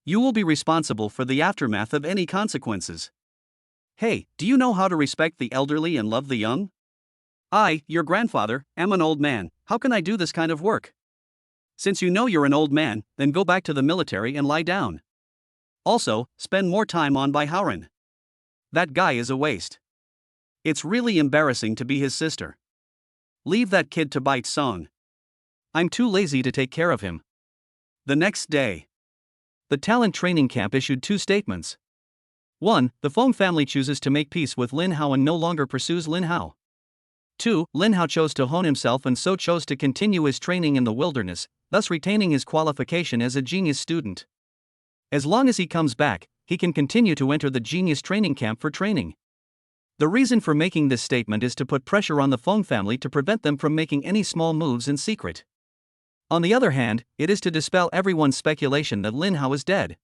A: You will be responsible for the aftermath of any consequences. Hey, do you know how to respect the elderly and love the young? I, your grandfather, am an old man. How can I do this kind of work? Since you know you're an old man, then go back to the military and lie down. Also, spend more time on Bai Haoran. That guy is a waste. It's really embarrassing to be his sister. Leave that kid to Bai Song. I'm too lazy to take care of him. The next day, the talent training camp issued 2 statements. 1. The Feng family chooses to make peace with Lin Hao and no longer pursues Lin Hao. 2. Lin Hao chose to hone himself and so chose to continue his training in the wilderness, thus retaining his qualification as a genius student. As long as he comes back, he can continue to enter the genius training camp for training. The reason for making this statement is to put pressure on the Feng family to prevent them from making any small moves in secret. On the other hand, it is to dispel everyone's speculation that Lin Hao is dead.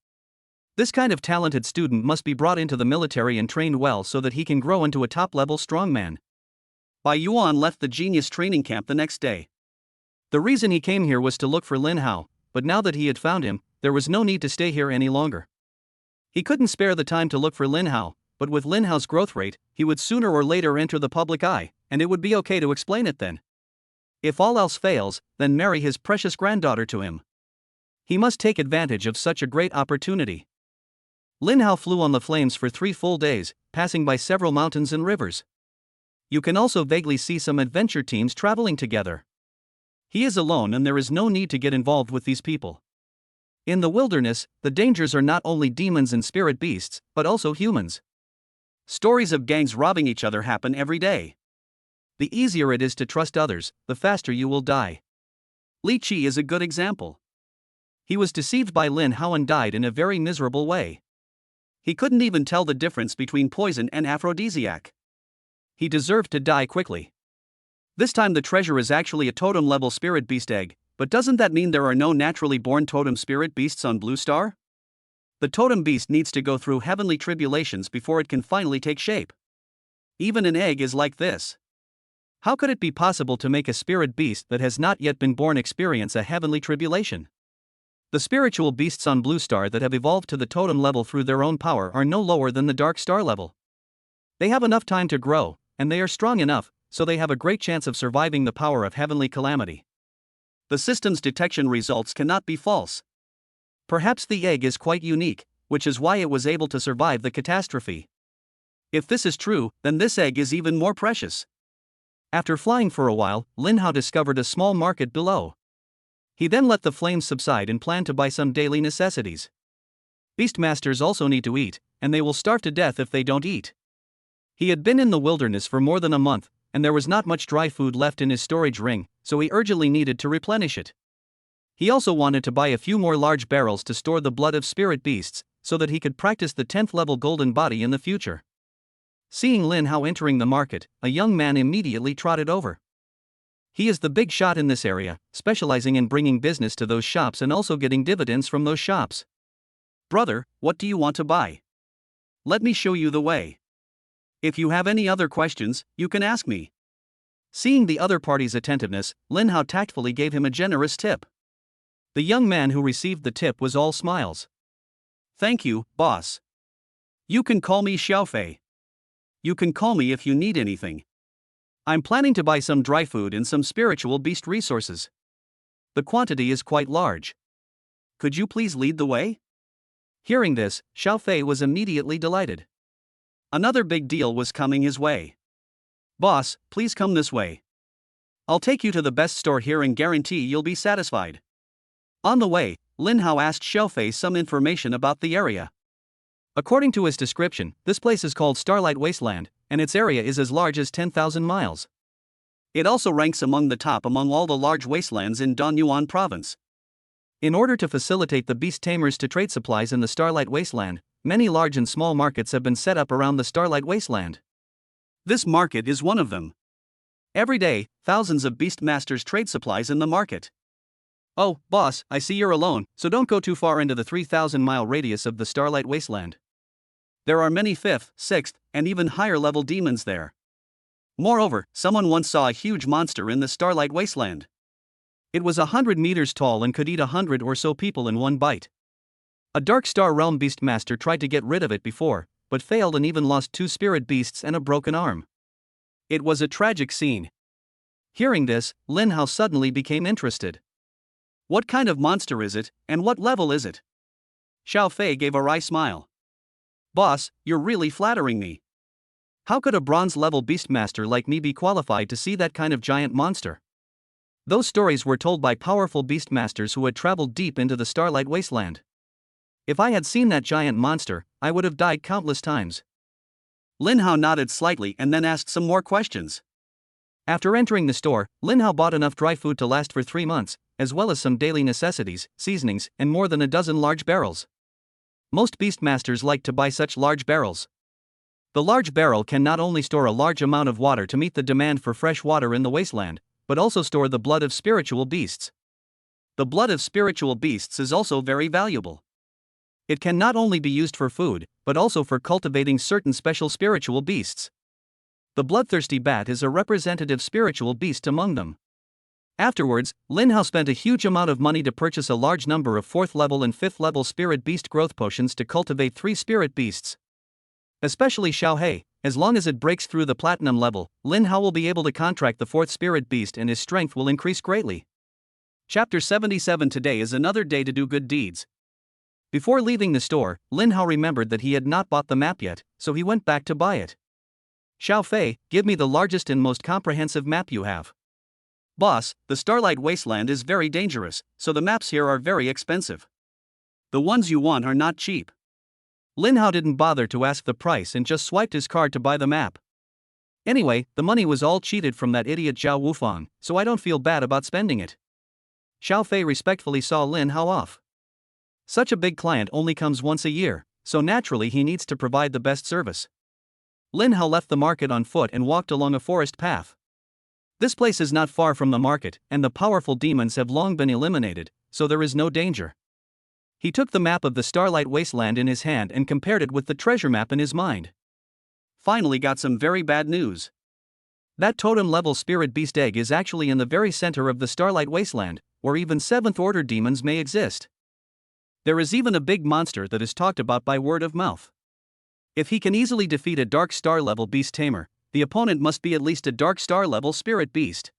A: This kind of talented student must be brought into the military and trained well so that he can grow into a top-level strongman. Bai Yuan left the genius training camp the next day. The reason he came here was to look for Lin Hao, but now that he had found him, there was no need to stay here any longer. He couldn't spare the time to look for Lin Hao, but with Lin Hao's growth rate, he would sooner or later enter the public eye, and it would be okay to explain it then. If all else fails, then marry his precious granddaughter to him. He must take advantage of such a great opportunity. Lin Hao flew on the flames for 3 full days, passing by several mountains and rivers. You can also vaguely see some adventure teams traveling together. He is alone and there is no need to get involved with these people. In the wilderness, the dangers are not only demons and spirit beasts, but also humans. Stories of gangs robbing each other happen every day. The easier it is to trust others, the faster you will die. Li Qi is a good example. He was deceived by Lin Hao and died in a very miserable way. He couldn't even tell the difference between poison and aphrodisiac. He deserved to die quickly. This time the treasure is actually a totem-level spirit beast egg, but doesn't that mean there are no naturally born totem spirit beasts on Blue Star? The totem beast needs to go through heavenly tribulations before it can finally take shape. Even an egg is like this. How could it be possible to make a spirit beast that has not yet been born experience a heavenly tribulation? The spiritual beasts on Blue Star that have evolved to the totem level through their own power are no lower than the Dark Star level. They have enough time to grow, and they are strong enough, so they have a great chance of surviving the power of heavenly calamity. The system's detection results cannot be false. Perhaps the egg is quite unique, which is why it was able to survive the catastrophe. If this is true, then this egg is even more precious. After flying for a while, Lin Hao discovered a small market below. He then let the flames subside and planned to buy some daily necessities. Beastmasters also need to eat, and they will starve to death if they don't eat. He had been in the wilderness for more than a month, and there was not much dry food left in his storage ring, so he urgently needed to replenish it. He also wanted to buy a few more large barrels to store the blood of spirit beasts, so that he could practice the 10th level golden body in the future. Seeing Lin Hao entering the market, a young man immediately trotted over. He is the big shot in this area, specializing in bringing business to those shops and also getting dividends from those shops. Brother, what do you want to buy? Let me show you the way. If you have any other questions, you can ask me. Seeing the other party's attentiveness, Lin Hao tactfully gave him a generous tip. The young man who received the tip was all smiles. Thank you, boss. You can call me Xiaofei. You can call me if you need anything. I'm planning to buy some dry food and some spiritual beast resources. The quantity is quite large. Could you please lead the way? Hearing this, Xiaofei was immediately delighted. Another big deal was coming his way. Boss, please come this way. I'll take you to the best store here and guarantee you'll be satisfied. On the way, Lin Hao asked Xiaofei some information about the area. According to his description, this place is called Starlight Wasteland, and its area is as large as 10,000 miles. It also ranks among the top among all the large wastelands in Donyuan province. In order to facilitate the beast tamers to trade supplies in the Starlight Wasteland, many large and small markets have been set up around the Starlight Wasteland. This market is one of them. Every day, thousands of beast masters trade supplies in the market. Oh, boss, I see you're alone, so don't go too far into the 3,000-mile radius of the Starlight Wasteland. There are many 5th, 6th, and even higher-level demons there. Moreover, someone once saw a huge monster in the Starlight Wasteland. It was 100 meters tall and could eat 100 or so people in one bite. A Dark Star Realm Beastmaster tried to get rid of it before, but failed and even lost 2 spirit beasts and a broken arm. It was a tragic scene. Hearing this, Lin Hao suddenly became interested. What kind of monster is it, and what level is it? Xiao Fei gave a wry smile. Boss, you're really flattering me. How could a bronze-level beastmaster like me be qualified to see that kind of giant monster? Those stories were told by powerful beastmasters who had traveled deep into the Starlight Wasteland. If I had seen that giant monster, I would have died countless times. Lin Hao nodded slightly and then asked some more questions. After entering the store, Lin Hao bought enough dry food to last for 3 months, as well as some daily necessities, seasonings, and more than a dozen large barrels. Most beastmasters like to buy such large barrels. The large barrel can not only store a large amount of water to meet the demand for fresh water in the wasteland, but also store the blood of spiritual beasts. The blood of spiritual beasts is also very valuable. It can not only be used for food, but also for cultivating certain special spiritual beasts. The bloodthirsty bat is a representative spiritual beast among them. Afterwards, Lin Hao spent a huge amount of money to purchase a large number of 4th level and 5th level spirit beast growth potions to cultivate 3 spirit beasts. Especially Xiao Hei, as long as it breaks through the platinum level, Lin Hao will be able to contract the 4th spirit beast and his strength will increase greatly. Chapter 77. Today is another day to do good deeds. Before leaving the store, Lin Hao remembered that he had not bought the map yet, so he went back to buy it. Xiao Fei, give me the largest and most comprehensive map you have. Boss, the Starlight Wasteland is very dangerous, so the maps here are very expensive. The ones you want are not cheap. Lin Hao didn't bother to ask the price and just swiped his card to buy the map. Anyway, the money was all cheated from that idiot Zhao Wufang, so I don't feel bad about spending it. Xiao Fei respectfully saw Lin Hao off. Such a big client only comes once a year, so naturally he needs to provide the best service. Lin Hao left the market on foot and walked along a forest path. This place is not far from the market, and the powerful demons have long been eliminated, so there is no danger. He took the map of the Starlight Wasteland in his hand and compared it with the treasure map in his mind. Finally got some very bad news. That totem-level spirit beast egg is actually in the very center of the Starlight Wasteland, where even 7th order demons may exist. There is even a big monster that is talked about by word of mouth. If he can easily defeat a Dark Star-level beast tamer, the opponent must be at least a Dark Star-level spirit beast.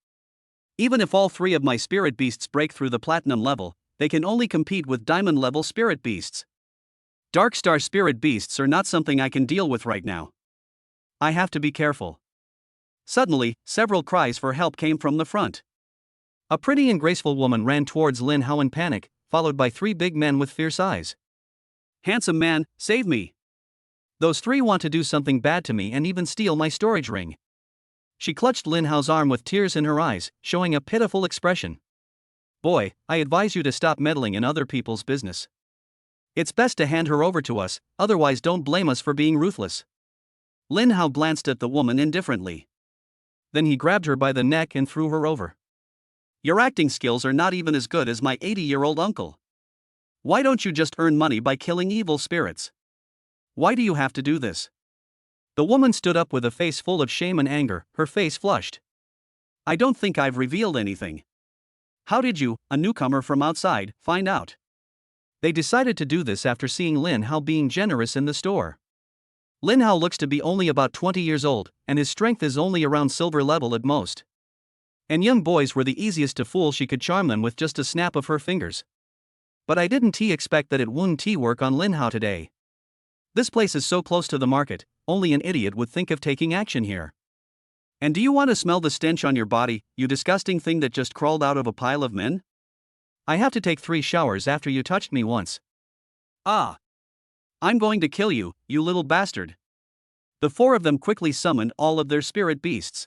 A: Even if all 3 of my spirit beasts break through the platinum level, they can only compete with diamond-level spirit beasts. Dark Star spirit beasts are not something I can deal with right now. I have to be careful. Suddenly, several cries for help came from the front. A pretty and graceful woman ran towards Lin Hao in panic, followed by 3 big men with fierce eyes. Handsome man, save me. Those 3 want to do something bad to me and even steal my storage ring. She clutched Lin Hao's arm with tears in her eyes, showing a pitiful expression. Boy, I advise you to stop meddling in other people's business. It's best to hand her over to us, otherwise don't blame us for being ruthless. Lin Hao glanced at the woman indifferently. Then he grabbed her by the neck and threw her over. Your acting skills are not even as good as my 80-year-old uncle. Why don't you just earn money by killing evil spirits? Why do you have to do this? The woman stood up with a face full of shame and anger, her face flushed. I don't think I've revealed anything. How did you, a newcomer from outside, find out? They decided to do this after seeing Lin Hao being generous in the store. Lin Hao looks to be only about 20 years old, and his strength is only around silver level at most. And young boys were the easiest to fool. She could charm them with just a snap of her fingers. But I didn't expect that it wouldn't work on Lin Hao today. This place is so close to the market, only an idiot would think of taking action here. And do you want to smell the stench on your body, you disgusting thing that just crawled out of a pile of men? I have to take 3 showers after you touched me once. Ah. I'm going to kill you, you little bastard. The four of them quickly summoned all of their spirit beasts.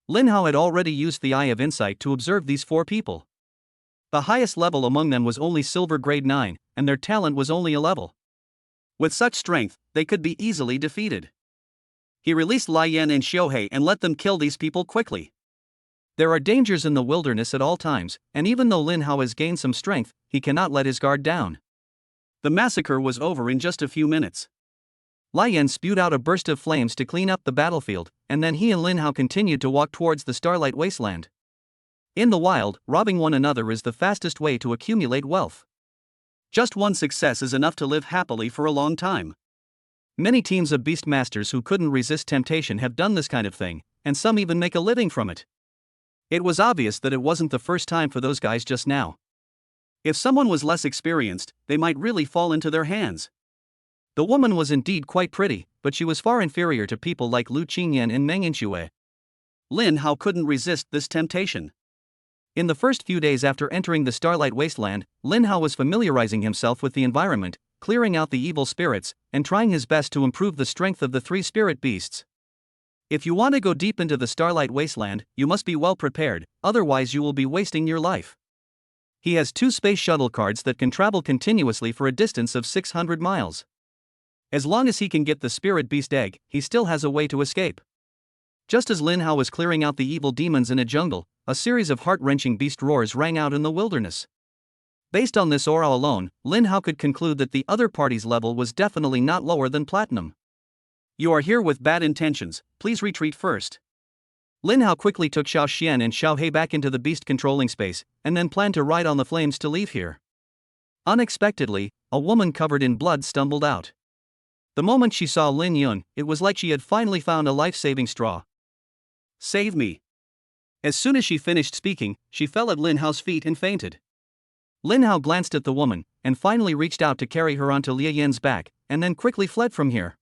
A: Lin Hao had already used the Eye of Insight to observe these four people. The highest level among them was only Silver Grade 9, and their talent was only a level. With such strength, they could be easily defeated. He released Lai Yan and Xiuhei and let them kill these people quickly. There are dangers in the wilderness at all times, and even though Lin Hao has gained some strength, he cannot let his guard down. The massacre was over in just a few minutes. Lai Yan spewed out a burst of flames to clean up the battlefield, and then he and Lin Hao continued to walk towards the Starlight Wasteland. In the wild, robbing one another is the fastest way to accumulate wealth. Just one success is enough to live happily for a long time. Many teams of beastmasters who couldn't resist temptation have done this kind of thing, and some even make a living from it. It was obvious that it wasn't the first time for those guys just now. If someone was less experienced, they might really fall into their hands. The woman was indeed quite pretty, but she was far inferior to people like Lu Qingyan and Meng Inxue. Lin Hao couldn't resist this temptation. In the first few days after entering the Starlight Wasteland, Lin Hao was familiarizing himself with the environment, clearing out the evil spirits, and trying his best to improve the strength of the three spirit beasts. If you want to go deep into the Starlight Wasteland, you must be well prepared, otherwise you will be wasting your life. He has 2 space shuttle cards that can travel continuously for a distance of 600 miles. As long as he can get the spirit beast egg, he still has a way to escape. Just as Lin Hao was clearing out the evil demons in a jungle, a series of heart-wrenching beast roars rang out in the wilderness. Based on this aura alone, Lin Hao could conclude that the other party's level was definitely not lower than platinum. You are here with bad intentions, please retreat first. Lin Hao quickly took Xiao Xian and Xiuhei back into the beast controlling space, and then planned to ride on the flames to leave here. Unexpectedly, a woman covered in blood stumbled out. The moment she saw Lin Yun, it was like she had finally found a life-saving straw. Save me. As soon as she finished speaking, she fell at Lin Hao's feet and fainted. Lin Hao glanced at the woman, and finally reached out to carry her onto Lie Yan's back, and then quickly fled from here.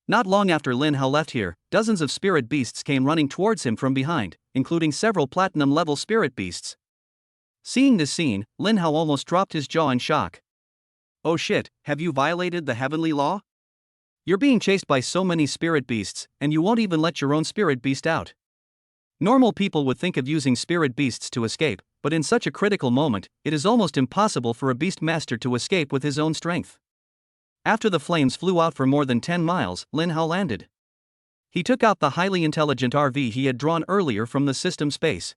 A: Not long after Lin Hao left here, dozens of spirit beasts came running towards him from behind, including several platinum-level spirit beasts. Seeing this scene, Lin Hao almost dropped his jaw in shock. Oh shit, have you violated the heavenly law? You're being chased by so many spirit beasts, and you won't even let your own spirit beast out. Normal people would think of using spirit beasts to escape, but in such a critical moment, it is almost impossible for a beast master to escape with his own strength. After the flames flew out for more than 10 miles, Lin Hao landed. He took out the highly intelligent RV he had drawn earlier from the system space.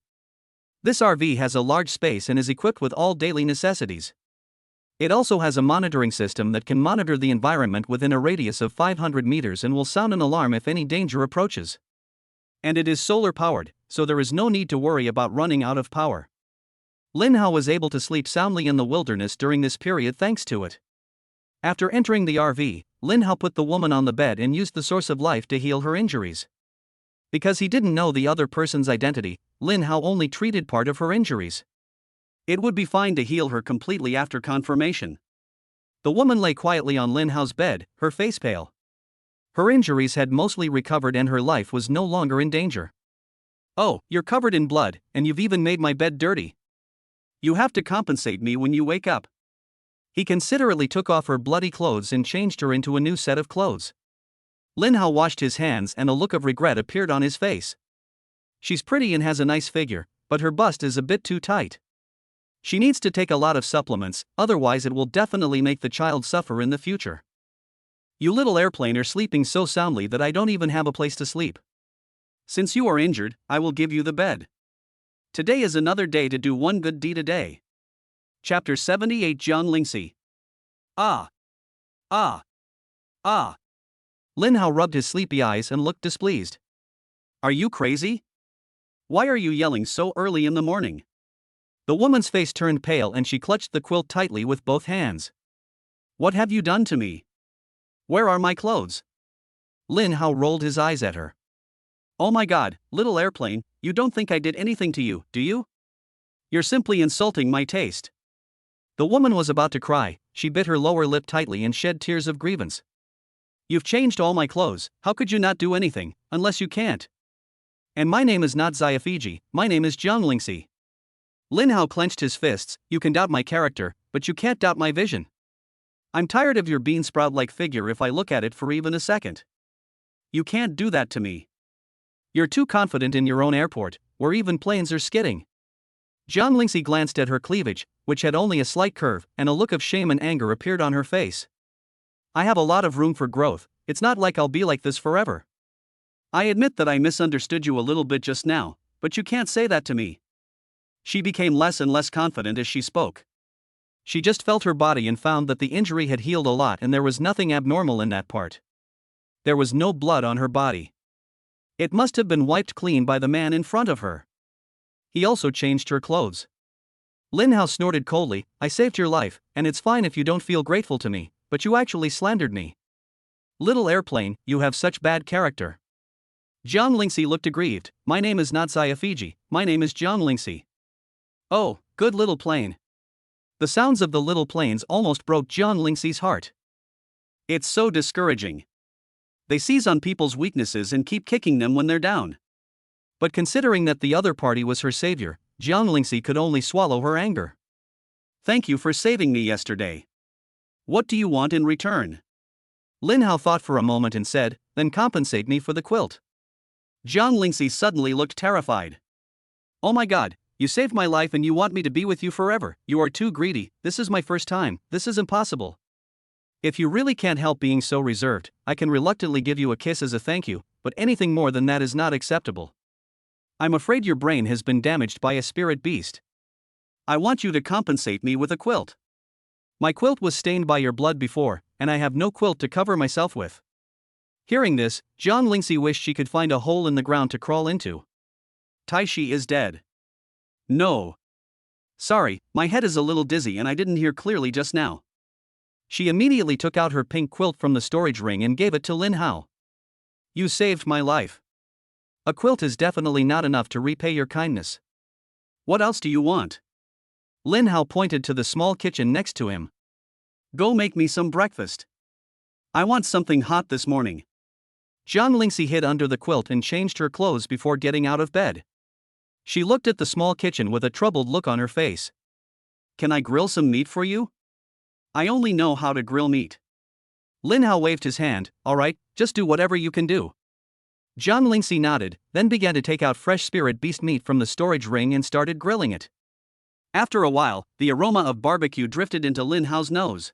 A: This RV has a large space and is equipped with all daily necessities. It also has a monitoring system that can monitor the environment within a radius of 500 meters and will sound an alarm if any danger approaches. And it is solar-powered, so there is no need to worry about running out of power. Lin Hao was able to sleep soundly in the wilderness during this period thanks to it. After entering the RV, Lin Hao put the woman on the bed and used the source of life to heal her injuries. Because he didn't know the other person's identity, Lin Hao only treated part of her injuries. It would be fine to heal her completely after confirmation. The woman lay quietly on Lin Hao's bed, her face pale. Her injuries had mostly recovered and her life was no longer in danger. Oh, you're covered in blood, and you've even made my bed dirty. You have to compensate me when you wake up. He considerately took off her bloody clothes and changed her into a new set of clothes. Lin Hao washed his hands and a look of regret appeared on his face. She's pretty and has a nice figure, but her bust is a bit too tight. She needs to take a lot of supplements, otherwise it will definitely make the child suffer in the future. You little airplane are sleeping so soundly that I don't even have a place to sleep. Since you are injured, I will give you the bed. Today is another day to do one good deed a day. Chapter 78 Jiang Lingxi. Ah. Lin Hao rubbed his sleepy eyes and looked displeased. Are you crazy? Why are you yelling so early in the morning? The woman's face turned pale and she clutched the quilt tightly with both hands. What have you done to me? Where are my clothes? Lin Hao rolled his eyes at her. Oh my god, little airplane, you don't think I did anything to you, do you? You're simply insulting my taste. The woman was about to cry, she bit her lower lip tightly and shed tears of grievance. You've changed all my clothes, how could you not do anything, unless you can't? And my name is not Xiafiji, my name is Jiang Lingxi. Lin Hao clenched his fists, you can doubt my character, but you can't doubt my vision. I'm tired of your bean sprout-like figure if I look at it for even a second. You can't do that to me. You're too confident in your own airport, where even planes are skidding. John Lindsay glanced at her cleavage, which had only a slight curve, and a look of shame and anger appeared on her face. I have a lot of room for growth, it's not like I'll be like this forever. I admit that I misunderstood you a little bit just now, but you can't say that to me. She became less and less confident as she spoke. She just felt her body and found that the injury had healed a lot and there was nothing abnormal in that part. There was no blood on her body. It must have been wiped clean by the man in front of her. He also changed her clothes. Lin Hao snorted coldly, I saved your life, and it's fine if you don't feel grateful to me, but you actually slandered me. Little airplane, you have such bad character. Jiang Lingxi looked aggrieved, my name is not Xia Fiji, my name is Jiang Lingxi. Oh, good little plane. The sounds of the little planes almost broke Jiang Lingxi's heart. It's so discouraging. They seize on people's weaknesses and keep kicking them when they're down. But considering that the other party was her savior, Jiang Lingxi could only swallow her anger. Thank you for saving me yesterday. What do you want in return? Lin Hao thought for a moment and said, then compensate me for the quilt. Jiang Lingxi suddenly looked terrified. Oh my god, you saved my life and you want me to be with you forever, you are too greedy, this is my first time, this is impossible. If you really can't help being so reserved, I can reluctantly give you a kiss as a thank you, but anything more than that is not acceptable. I'm afraid your brain has been damaged by a spirit beast. I want you to compensate me with a quilt. My quilt was stained by your blood before, and I have no quilt to cover myself with. Hearing this, Jiang Lingxi wished she could find a hole in the ground to crawl into. Taishi is dead. No. Sorry, my head is a little dizzy and I didn't hear clearly just now. She immediately took out her pink quilt from the storage ring and gave it to Lin Hao. You saved my life. A quilt is definitely not enough to repay your kindness. What else do you want? Lin Hao pointed to the small kitchen next to him. Go make me some breakfast. I want something hot this morning. Jiang Lingxi hid under the quilt and changed her clothes before getting out of bed. She looked at the small kitchen with a troubled look on her face. Can I grill some meat for you? I only know how to grill meat. Lin Hao waved his hand, alright, just do whatever you can do. Jiang Lingxi nodded, then began to take out fresh spirit beast meat from the storage ring and started grilling it. After a while, the aroma of barbecue drifted into Lin Hao's nose.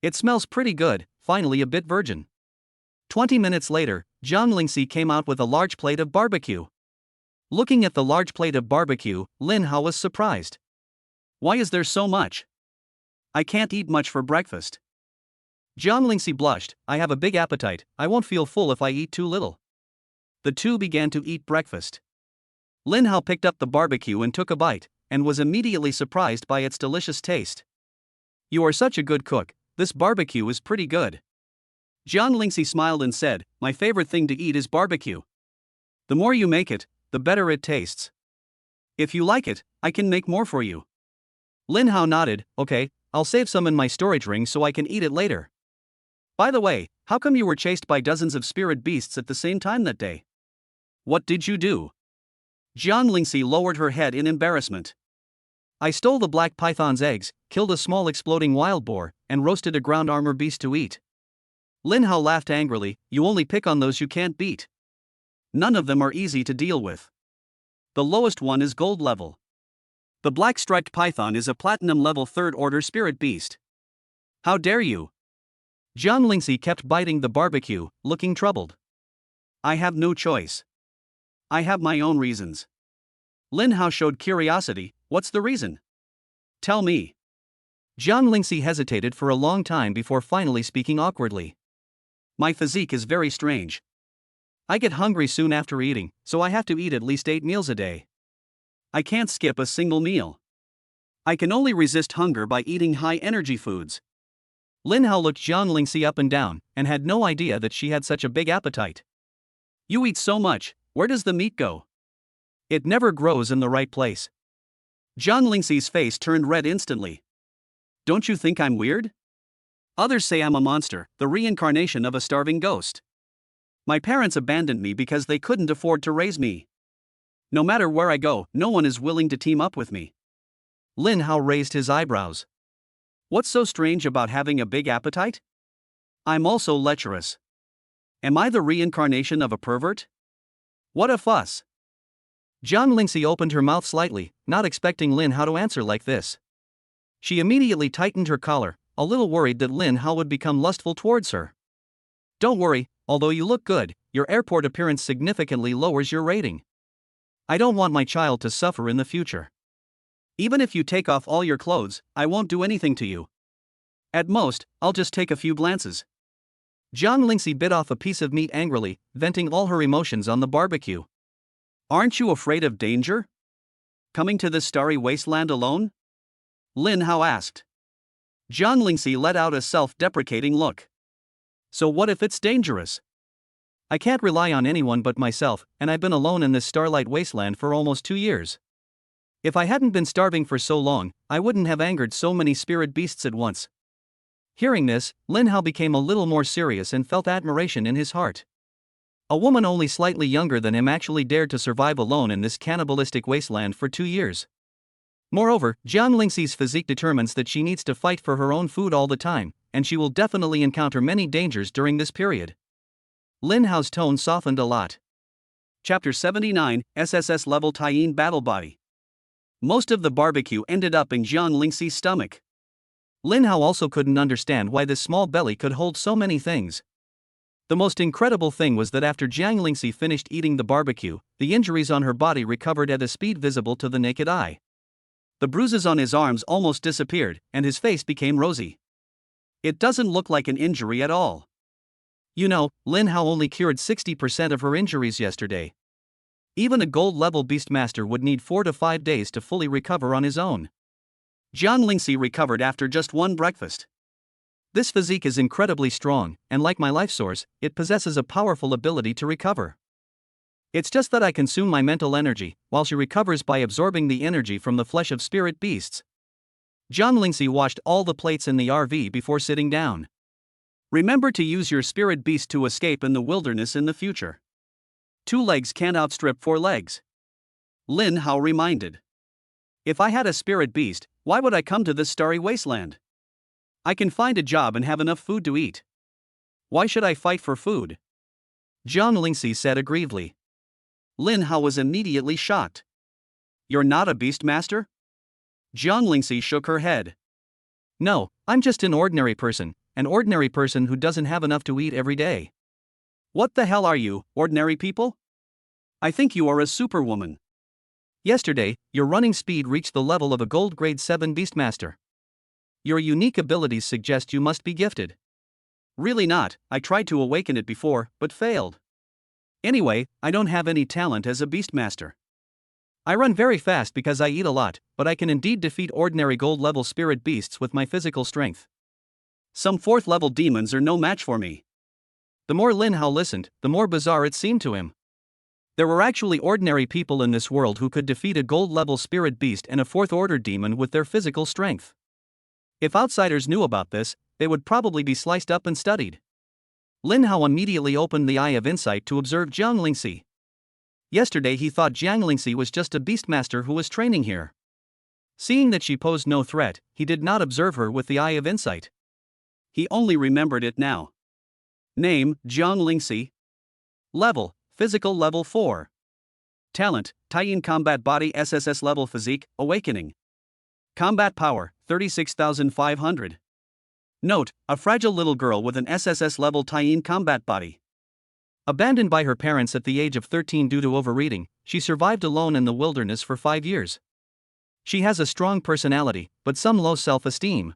A: It smells pretty good, finally a bit virgin. 20 minutes later, Jiang Lingxi came out with a large plate of barbecue. Looking at the large plate of barbecue, Lin Hao was surprised. Why is there so much? I can't eat much for breakfast. Jiang Lingxi blushed, I have a big appetite, I won't feel full if I eat too little. The two began to eat breakfast. Lin Hao picked up the barbecue and took a bite, and was immediately surprised by its delicious taste. You are such a good cook, this barbecue is pretty good. Jiang Lingxi smiled and said, my favorite thing to eat is barbecue. The more you make it, the better it tastes. If you like it, I can make more for you. Lin Hao nodded, okay, I'll save some in my storage ring so I can eat it later. By the way, how come you were chased by dozens of spirit beasts at the same time that day? What did you do? Jiang Lingxi lowered her head in embarrassment. I stole the black python's eggs, killed a small exploding wild boar, and roasted a ground armor beast to eat. Lin Hao laughed angrily, you only pick on those you can't beat. None of them are easy to deal with. The lowest one is gold level. The black striped python is a platinum level 3rd order spirit beast. How dare you? Jiang Lingxi kept biting the barbecue, looking troubled. I have no choice. I have my own reasons. Lin Hao showed curiosity, what's the reason? Tell me. Jiang Lingxi hesitated for a long time before finally speaking awkwardly. My physique is very strange. I get hungry soon after eating, so I have to eat at least 8 meals a day. I can't skip a single meal. I can only resist hunger by eating high-energy foods. Lin Hao looked Jiang Lingxi up and down, and had no idea that she had such a big appetite. You eat so much, where does the meat go? It never grows in the right place. Jiang Lingxi's face turned red instantly. Don't you think I'm weird? Others say I'm a monster, the reincarnation of a starving ghost. My parents abandoned me because they couldn't afford to raise me. No matter where I go, no one is willing to team up with me. Lin Hao raised his eyebrows. What's so strange about having a big appetite? I'm also lecherous. Am I the reincarnation of a pervert? What a fuss. Jiang Lingxi opened her mouth slightly, not expecting Lin Hao to answer like this. She immediately tightened her collar, a little worried that Lin Hao would become lustful towards her. Don't worry, although you look good, your airport appearance significantly lowers your rating. I don't want my child to suffer in the future. Even if you take off all your clothes, I won't do anything to you. At most, I'll just take a few glances. Jiang Lingxi bit off a piece of meat angrily, venting all her emotions on the barbecue. Aren't you afraid of danger? Coming to this starry wasteland alone? Lin Hao asked. Jiang Lingxi let out a self-deprecating look. So what if it's dangerous? I can't rely on anyone but myself, and I've been alone in this starlight wasteland for almost 2 years. If I hadn't been starving for so long, I wouldn't have angered so many spirit beasts at once. Hearing this, Lin Hao became a little more serious and felt admiration in his heart. A woman only slightly younger than him actually dared to survive alone in this cannibalistic wasteland for 2 years. Moreover, Jiang Lingxi's physique determines that she needs to fight for her own food all the time, and she will definitely encounter many dangers during this period. Lin Hao's tone softened a lot. Chapter 79, SSS Level Taiyin Battle Body. Most of the barbecue ended up in Jiang Lingxi's stomach. Lin Hao also couldn't understand why this small belly could hold so many things. The most incredible thing was that after Jiang Lingxi finished eating the barbecue, the injuries on her body recovered at a speed visible to the naked eye. The bruises on his arms almost disappeared, and his face became rosy. It doesn't look like an injury at all. You know, Lin Hao only cured 60% of her injuries yesterday. Even a gold-level Beastmaster would need 4 to 5 days to fully recover on his own. Jiang Lingxi recovered after just one breakfast. This physique is incredibly strong, and like my life source, it possesses a powerful ability to recover. It's just that I consume my mental energy, while she recovers by absorbing the energy from the flesh of spirit beasts. Jiang Lingxi washed all the plates in the RV before sitting down. Remember to use your spirit beast to escape in the wilderness in the future. 2 legs can't outstrip 4 legs. Lin Hao reminded. If I had a spirit beast, why would I come to this starry wasteland? I can find a job and have enough food to eat. Why should I fight for food? Jiang Lingxi said aggrievedly. Lin Hao was immediately shocked. You're not a Beastmaster? Jiang Lingxi shook her head. No, I'm just an ordinary person who doesn't have enough to eat every day. What the hell are you, ordinary people? I think you are a superwoman. Yesterday, your running speed reached the level of a gold grade 7 Beastmaster. Your unique abilities suggest you must be gifted. Really not, I tried to awaken it before, but failed. Anyway, I don't have any talent as a Beastmaster. I run very fast because I eat a lot, but I can indeed defeat ordinary gold-level spirit beasts with my physical strength. Some 4th-level demons are no match for me. The more Lin Hao listened, the more bizarre it seemed to him. There were actually ordinary people in this world who could defeat a gold-level spirit beast and a 4th-order demon with their physical strength. If outsiders knew about this, they would probably be sliced up and studied. Lin Hao immediately opened the Eye of Insight to observe Jiang Lingxi. Yesterday he thought Jiang Lingxi was just a Beastmaster who was training here. Seeing that she posed no threat, he did not observe her with the Eye of Insight. He only remembered it now. Name, Jiang Lingxi. Level, Physical Level 4. Talent, Taiyin Combat Body SSS Level Physique, Awakening. Combat Power, 36,500. Note, a fragile little girl with an SSS Level Taiyin Combat Body. Abandoned by her parents at the age of 13 due to overeating, she survived alone in the wilderness for 5 years. She has a strong personality, but some low self-esteem.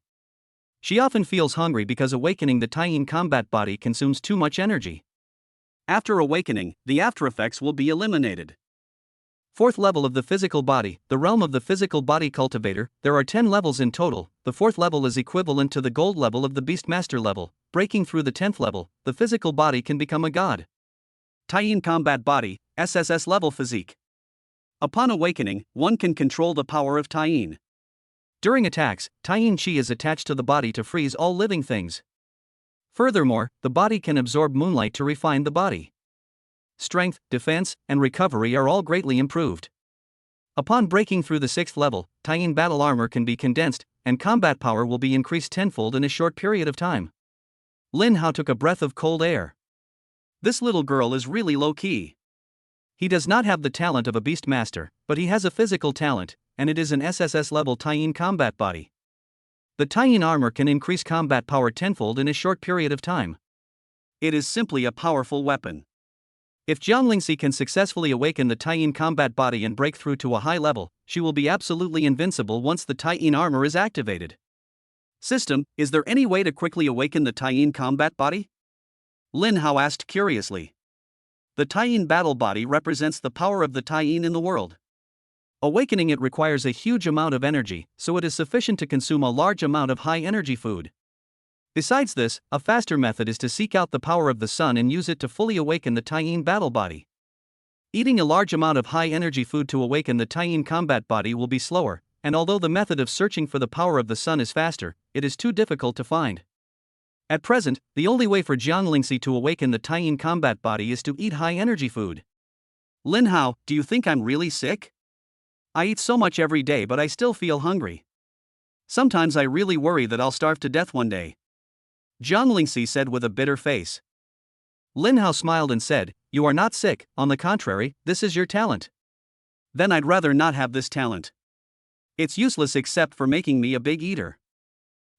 A: She often feels hungry because awakening the Taiyin Combat Body consumes too much energy. After awakening, the after effects will be eliminated. 4th level of the physical body, the realm of the physical body cultivator. There are 10 levels in total. The 4th level is equivalent to the gold level of the Beastmaster level. Breaking through the 10th level, the physical body can become a god. Taiyin Combat Body, SSS Level Physique. Upon awakening, one can control the power of Taiyin. During attacks, Taiyin Qi is attached to the body to freeze all living things. Furthermore, the body can absorb moonlight to refine the body. Strength, defense, and recovery are all greatly improved. Upon breaking through the 6th level, Taiyin battle armor can be condensed, and combat power will be increased tenfold in a short period of time. Lin Hao took a breath of cold air. This little girl is really low-key. He does not have the talent of a beast master, but he has a physical talent, and it is an SSS level Taiyin combat body. The Taiyin armor can increase combat power tenfold in a short period of time. It is simply a powerful weapon. If Jiang Lingxi can successfully awaken the Taiyin combat body and break through to a high level, she will be absolutely invincible once the Taiyin armor is activated. System, is there any way to quickly awaken the Taiyin combat body? Lin Hao asked curiously. The Taiyin battle body represents the power of the Taiyin in the world. Awakening it requires a huge amount of energy, so it is sufficient to consume a large amount of high-energy food. Besides this, a faster method is to seek out the power of the sun and use it to fully awaken the Taiyin battle body. Eating a large amount of high-energy food to awaken the Taiyin combat body will be slower, and although the method of searching for the power of the sun is faster, it is too difficult to find. At present, the only way for Jiang Lingxi to awaken the Taiyin combat body is to eat high-energy food. Lin Hao, do you think I'm really sick? I eat so much every day but I still feel hungry. Sometimes I really worry that I'll starve to death one day. Jiang Lingxi said with a bitter face. Lin Hao smiled and said, "You are not sick, on the contrary, this is your talent." Then I'd rather not have this talent. It's useless except for making me a big eater.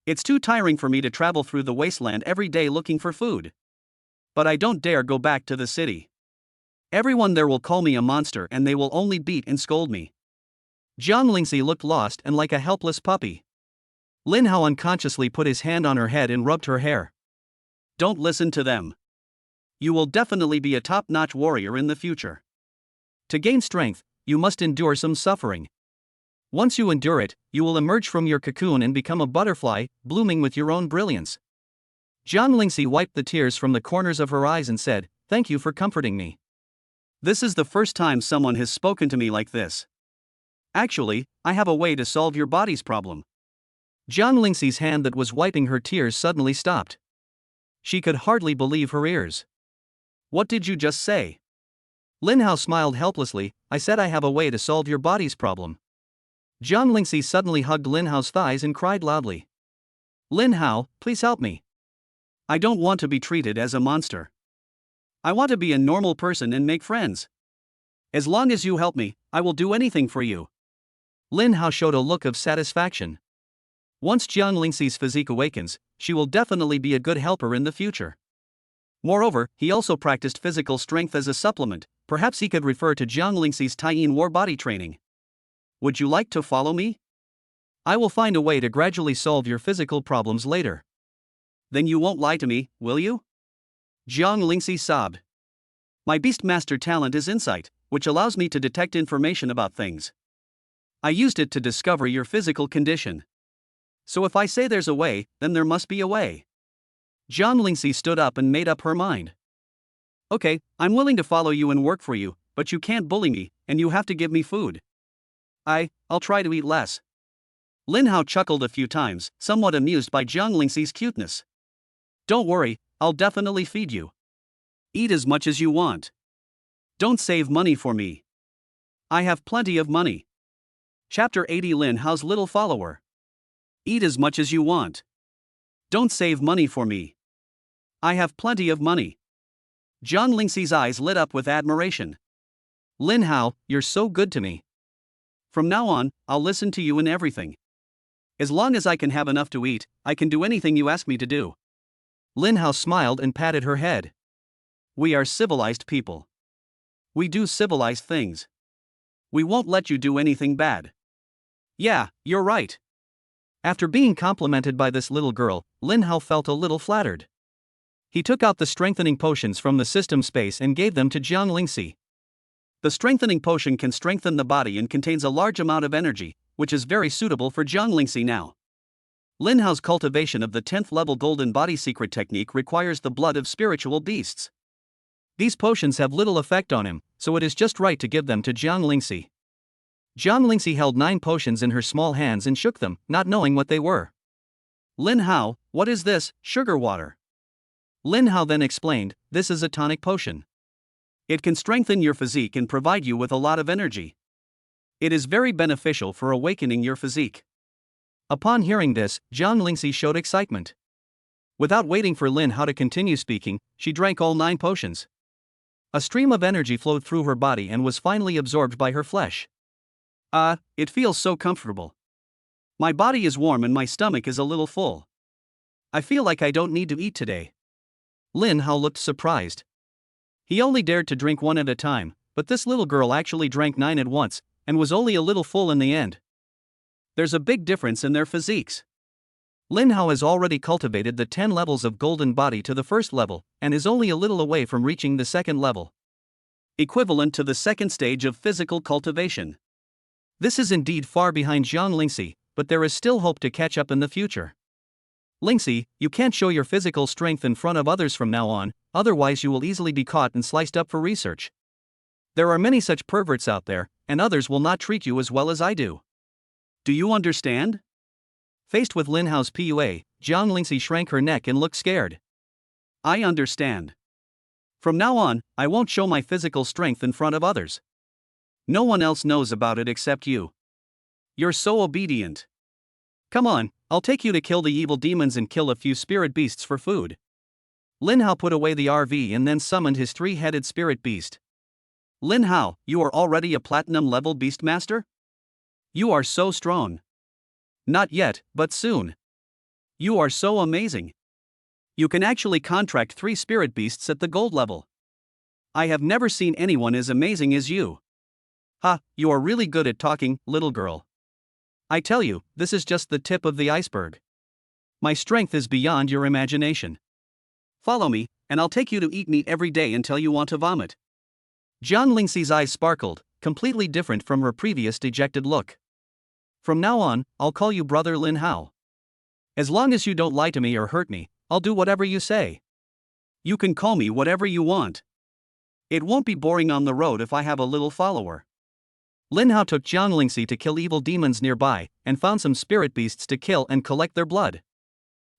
A: It's too tiring for me to travel through the wasteland every day looking for food. But I don't dare go back to the city. Everyone there will call me a monster and they will only beat and scold me. Jiang Lingxi looked lost and like a helpless puppy. Lin Hao unconsciously put his hand on her head and rubbed her hair. Don't listen to them. You will definitely be a top-notch warrior in the future. To gain strength, you must endure some suffering. Once you endure it, you will emerge from your cocoon and become a butterfly, blooming with your own brilliance. Jiang Lingxi wiped the tears from the corners of her eyes and said, "Thank you for comforting me. This is the first time someone has spoken to me like this. Actually, I have a way to solve your body's problem." Jiang Lingxi's hand that was wiping her tears suddenly stopped. She could hardly believe her ears. What did you just say? Lin Hao smiled helplessly. I said I have a way to solve your body's problem. Jiang Lingxi suddenly hugged Lin Hao's thighs and cried loudly. Lin Hao, please help me. I don't want to be treated as a monster. I want to be a normal person and make friends. As long as you help me, I will do anything for you. Lin Hao showed a look of satisfaction. Once Jiang Lingxi's physique awakens, she will definitely be a good helper in the future. Moreover, he also practiced physical strength as a supplement. Perhaps he could refer to Jiang Lingxi's Taiyin war body training. Would you like to follow me? I will find a way to gradually solve your physical problems later. Then you won't lie to me, will you? Jiang Lingxi sobbed. My Beastmaster talent is insight, which allows me to detect information about things. I used it to discover your physical condition. So if I say there's a way, then there must be a way. Jiang Lingxi stood up and made up her mind. Okay, I'm willing to follow you and work for you, but you can't bully me, and you have to give me food. I'll try to eat less. Lin Hao chuckled a few times, somewhat amused by Jiang Lingxi's cuteness. Don't worry, I'll definitely feed you. Eat as much as you want. Don't save money for me. I have plenty of money. Chapter 80 Lin Hao's little follower. Eat as much as you want. Don't save money for me. I have plenty of money. Jiang Lingxi's eyes lit up with admiration. Lin Hao, you're so good to me. From now on, I'll listen to you in everything. As long as I can have enough to eat, I can do anything you ask me to do. Lin Hao smiled and patted her head. We are civilized people. We do civilized things. We won't let you do anything bad. Yeah, you're right. After being complimented by this little girl, Lin Hao felt a little flattered. He took out the strengthening potions from the system space and gave them to Jiang Lingxi. The strengthening potion can strengthen the body and contains a large amount of energy, which is very suitable for Jiang Lingxi now. Lin Hao's cultivation of the 10th level golden body secret technique requires the blood of spiritual beasts. These potions have little effect on him, so it is just right to give them to Jiang Lingxi. Jiang Lingxi held 9 potions in her small hands and shook them, not knowing what they were. Lin Hao, what is this, sugar water? Lin Hao then explained, this is a tonic potion. It can strengthen your physique and provide you with a lot of energy. It is very beneficial for awakening your physique. Upon hearing this, Jiang Lingxi showed excitement. Without waiting for Lin Hao to continue speaking, she drank all 9 potions. A stream of energy flowed through her body and was finally absorbed by her flesh. It feels so comfortable. My body is warm and my stomach is a little full. I feel like I don't need to eat today. Lin Hao looked surprised. He only dared to drink 1 at a time, but this little girl actually drank 9 at once, and was only a little full in the end. There's a big difference in their physiques. Lin Hao has already cultivated the 10 levels of golden body to the first level, and is only a little away from reaching the second level, equivalent to the second stage of physical cultivation. This is indeed far behind Jiang Lingxi, but there is still hope to catch up in the future. Lingxi, you can't show your physical strength in front of others from now on, otherwise you will easily be caught and sliced up for research. There are many such perverts out there, and others will not treat you as well as I do. Do you understand? Faced with Lin Hao's PUA, Jiang Lingxi shrank her neck and looked scared. I understand. From now on, I won't show my physical strength in front of others. No one else knows about it except you. You're so obedient. Come on, I'll take you to kill the evil demons and kill a few spirit beasts for food. Lin Hao put away the RV and then summoned his 3-headed spirit beast. Lin Hao, you are already a platinum level beast master? You are so strong. Not yet, but soon. You are so amazing. You can actually contract 3 spirit beasts at the gold level. I have never seen anyone as amazing as you. You are really good at talking, little girl. I tell you, this is just the tip of the iceberg. My strength is beyond your imagination. Follow me, and I'll take you to eat meat every day until you want to vomit. Jiang Lingxi's eyes sparkled, completely different from her previous dejected look. From now on, I'll call you Brother Lin Hao. As long as you don't lie to me or hurt me, I'll do whatever you say. You can call me whatever you want. It won't be boring on the road if I have a little follower. Lin Hao took Jiang Lingxi to kill evil demons nearby, and found some spirit beasts to kill and collect their blood.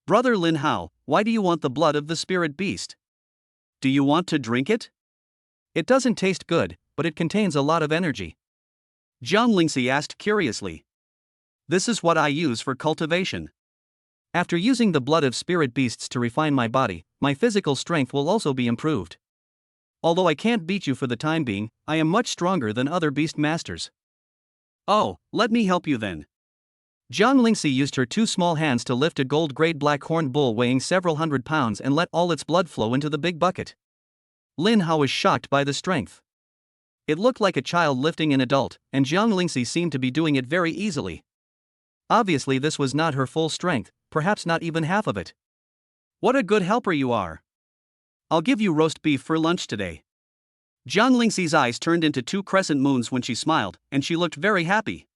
A: Brother Lin Hao, why do you want the blood of the spirit beast? Do you want to drink it? It doesn't taste good, but it contains a lot of energy. Jiang Lingxi asked curiously. This is what I use for cultivation. After using the blood of spirit beasts to refine my body, my physical strength will also be improved. Although I can't beat you for the time being, I am much stronger than other beast masters. Oh, let me help you then. Jiang Lingxi used her 2 small hands to lift a gold-grade black horned bull weighing several hundred pounds and let all its blood flow into the big bucket. Lin Hao was shocked by the strength. It looked like a child lifting an adult, and Jiang Lingxi seemed to be doing it very easily. Obviously this was not her full strength, perhaps not even half of it. What a good helper you are. I'll give you roast beef for lunch today. Jiang Lingxi's eyes turned into 2 crescent moons when she smiled, and she looked very happy.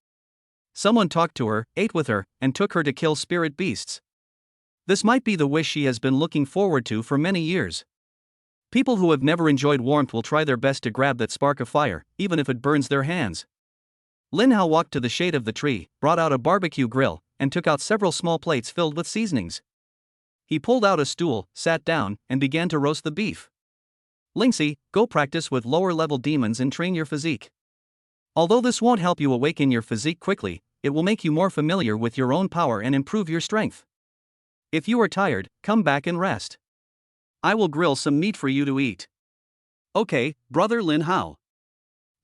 A: Someone talked to her, ate with her, and took her to kill spirit beasts. This might be the wish she has been looking forward to for many years. People who have never enjoyed warmth will try their best to grab that spark of fire, even if it burns their hands. Lin Hao walked to the shade of the tree, brought out a barbecue grill, and took out several small plates filled with seasonings. He pulled out a stool, sat down, and began to roast the beef. Lingxi, go practice with lower-level demons and train your physique. Although this won't help you awaken your physique quickly, it will make you more familiar with your own power and improve your strength. If you are tired, come back and rest. I will grill some meat for you to eat. Okay, Brother Lin Hao.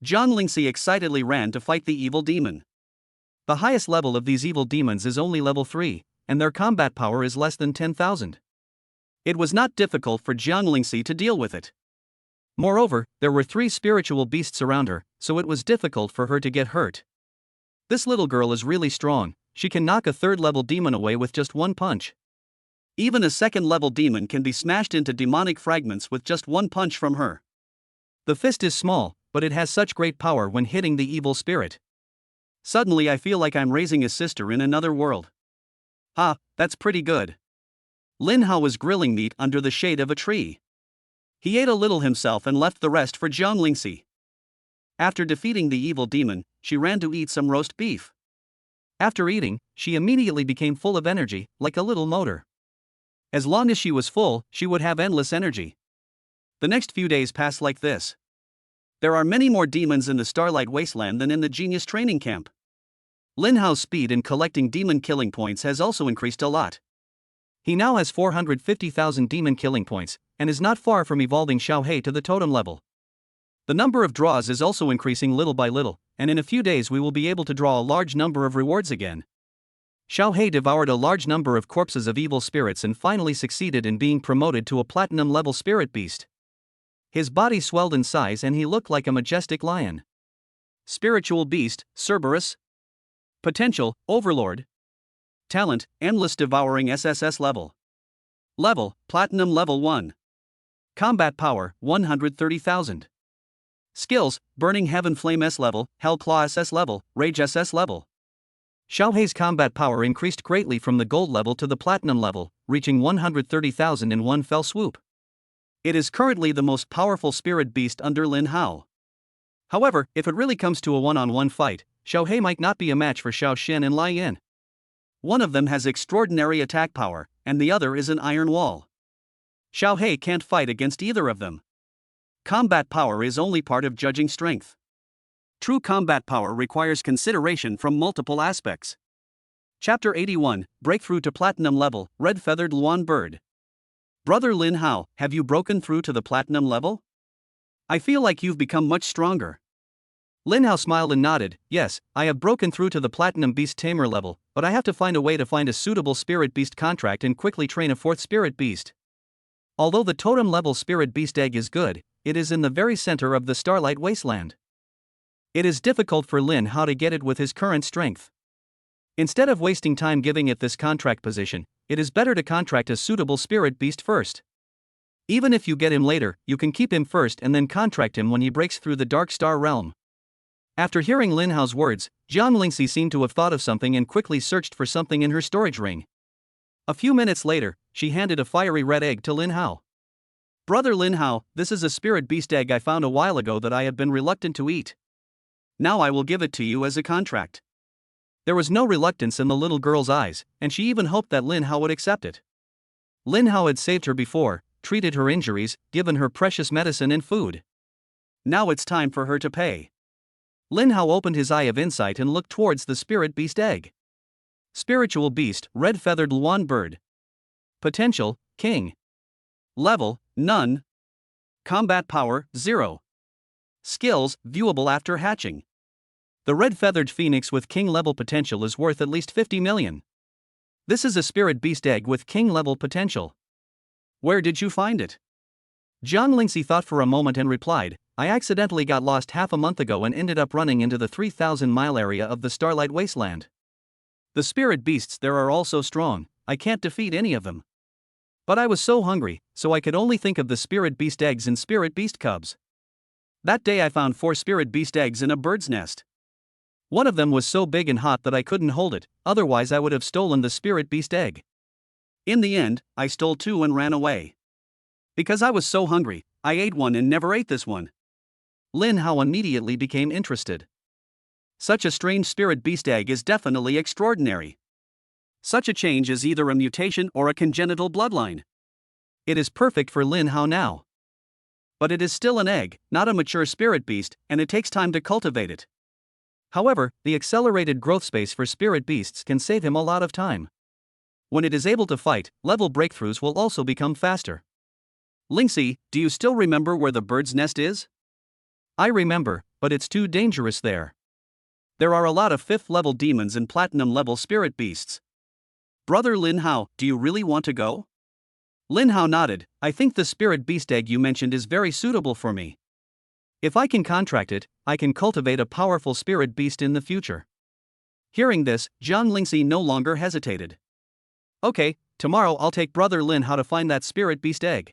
A: Jiang Lingxi excitedly ran to fight the evil demon. The highest level of these evil demons is only level 3, and their combat power is less than 10,000. It was not difficult for Jiang Lingxi to deal with it. Moreover, there were 3 spiritual beasts around her, so it was difficult for her to get hurt. This little girl is really strong, she can knock a 3rd-level demon away with just 1 punch. Even a 2nd-level demon can be smashed into demonic fragments with just 1 punch from her. The fist is small, but it has such great power when hitting the evil spirit. Suddenly I feel like I'm raising a sister in another world. That's pretty good. Lin Hao was grilling meat under the shade of a tree. He ate a little himself and left the rest for Jiang Lingxi. After defeating the evil demon, she ran to eat some roast beef. After eating, she immediately became full of energy, like a little motor. As long as she was full, she would have endless energy. The next few days passed like this. There are many more demons in the Starlight Wasteland than in the Genius Training Camp. Lin Hao's speed in collecting demon killing points has also increased a lot. He now has 450,000 demon killing points, and is not far from evolving Xiaohei to the totem level. The number of draws is also increasing little by little, and in a few days we will be able to draw a large number of rewards again. Xiaohei devoured a large number of corpses of evil spirits and finally succeeded in being promoted to a platinum level spirit beast. His body swelled in size and he looked like a majestic lion. Spiritual beast, Cerberus. Potential, Overlord. Talent, Endless Devouring SSS level. Level, Platinum level 1. Combat power, 130,000. Skills, Burning Heaven Flame S level, Hell Claw SS level, Rage SS level. Xiaohei's combat power increased greatly from the gold level to the platinum level, reaching 130,000 in one fell swoop. It is currently the most powerful spirit beast under Lin Hao. However, if it really comes to a one-on-one fight, Xiaohei might not be a match for Xiao Xin and Lai Yin. One of them has extraordinary attack power, and the other is an iron wall. Xiaohei can't fight against either of them. Combat power is only part of judging strength. True combat power requires consideration from multiple aspects. Chapter 81, Breakthrough to Platinum Level, Red-Feathered Luan Bird. Brother Lin Hao, have you broken through to the platinum level? I feel like you've become much stronger. Lin Hao smiled and nodded. Yes, I have broken through to the Platinum Beast Tamer level, but I have to find a way to find a suitable Spirit Beast contract and quickly train a fourth Spirit Beast. Although the totem level Spirit Beast egg is good, it is in the very center of the Starlight Wasteland. It is difficult for Lin Hao to get it with his current strength. Instead of wasting time giving it this contract position, it is better to contract a suitable Spirit Beast first. Even if you get him later, you can keep him first and then contract him when he breaks through the Dark Star Realm. After hearing Lin Hao's words, Jiang Lingxi seemed to have thought of something and quickly searched for something in her storage ring. A few minutes later, she handed a fiery red egg to Lin Hao. Brother Lin Hao, this is a spirit beast egg I found a while ago that I have been reluctant to eat. Now I will give it to you as a contract. There was no reluctance in the little girl's eyes, and she even hoped that Lin Hao would accept it. Lin Hao had saved her before, treated her injuries, given her precious medicine and food. Now it's time for her to pay. Lin Hao opened his eye of insight and looked towards the spirit beast egg. Spiritual beast, red-feathered Luan bird. Potential, king. Level, none. Combat power, 0. Skills, viewable after hatching. The red-feathered phoenix with king-level potential is worth at least 50 million. This is a spirit beast egg with king-level potential. Where did you find it? Jiang Lingxi thought for a moment and replied, I accidentally got lost half a month ago and ended up running into the 3,000-mile area of the Starlight Wasteland. The spirit beasts there are all so strong, I can't defeat any of them. But I was so hungry, so I could only think of the spirit beast eggs and spirit beast cubs. That day I found 4 spirit beast eggs in a bird's nest. One of them was so big and hot that I couldn't hold it, otherwise I would have stolen the spirit beast egg. In the end, I stole 2 and ran away. Because I was so hungry, I ate one and never ate this one. Lin Hao immediately became interested. Such a strange spirit beast egg is definitely extraordinary. Such a change is either a mutation or a congenital bloodline. It is perfect for Lin Hao now. But it is still an egg, not a mature spirit beast, and it takes time to cultivate it. However, the accelerated growth space for spirit beasts can save him a lot of time. When it is able to fight, level breakthroughs will also become faster. Lingxi, do you still remember where the bird's nest is? I remember, but it's too dangerous there. There are a lot of 5th level demons and platinum level spirit beasts. Brother Lin Hao, do you really want to go? Lin Hao nodded. I think the spirit beast egg you mentioned is very suitable for me. If I can contract it, I can cultivate a powerful spirit beast in the future. Hearing this, Jiang Lingxi no longer hesitated. Okay, tomorrow I'll take Brother Lin Hao to find that spirit beast egg.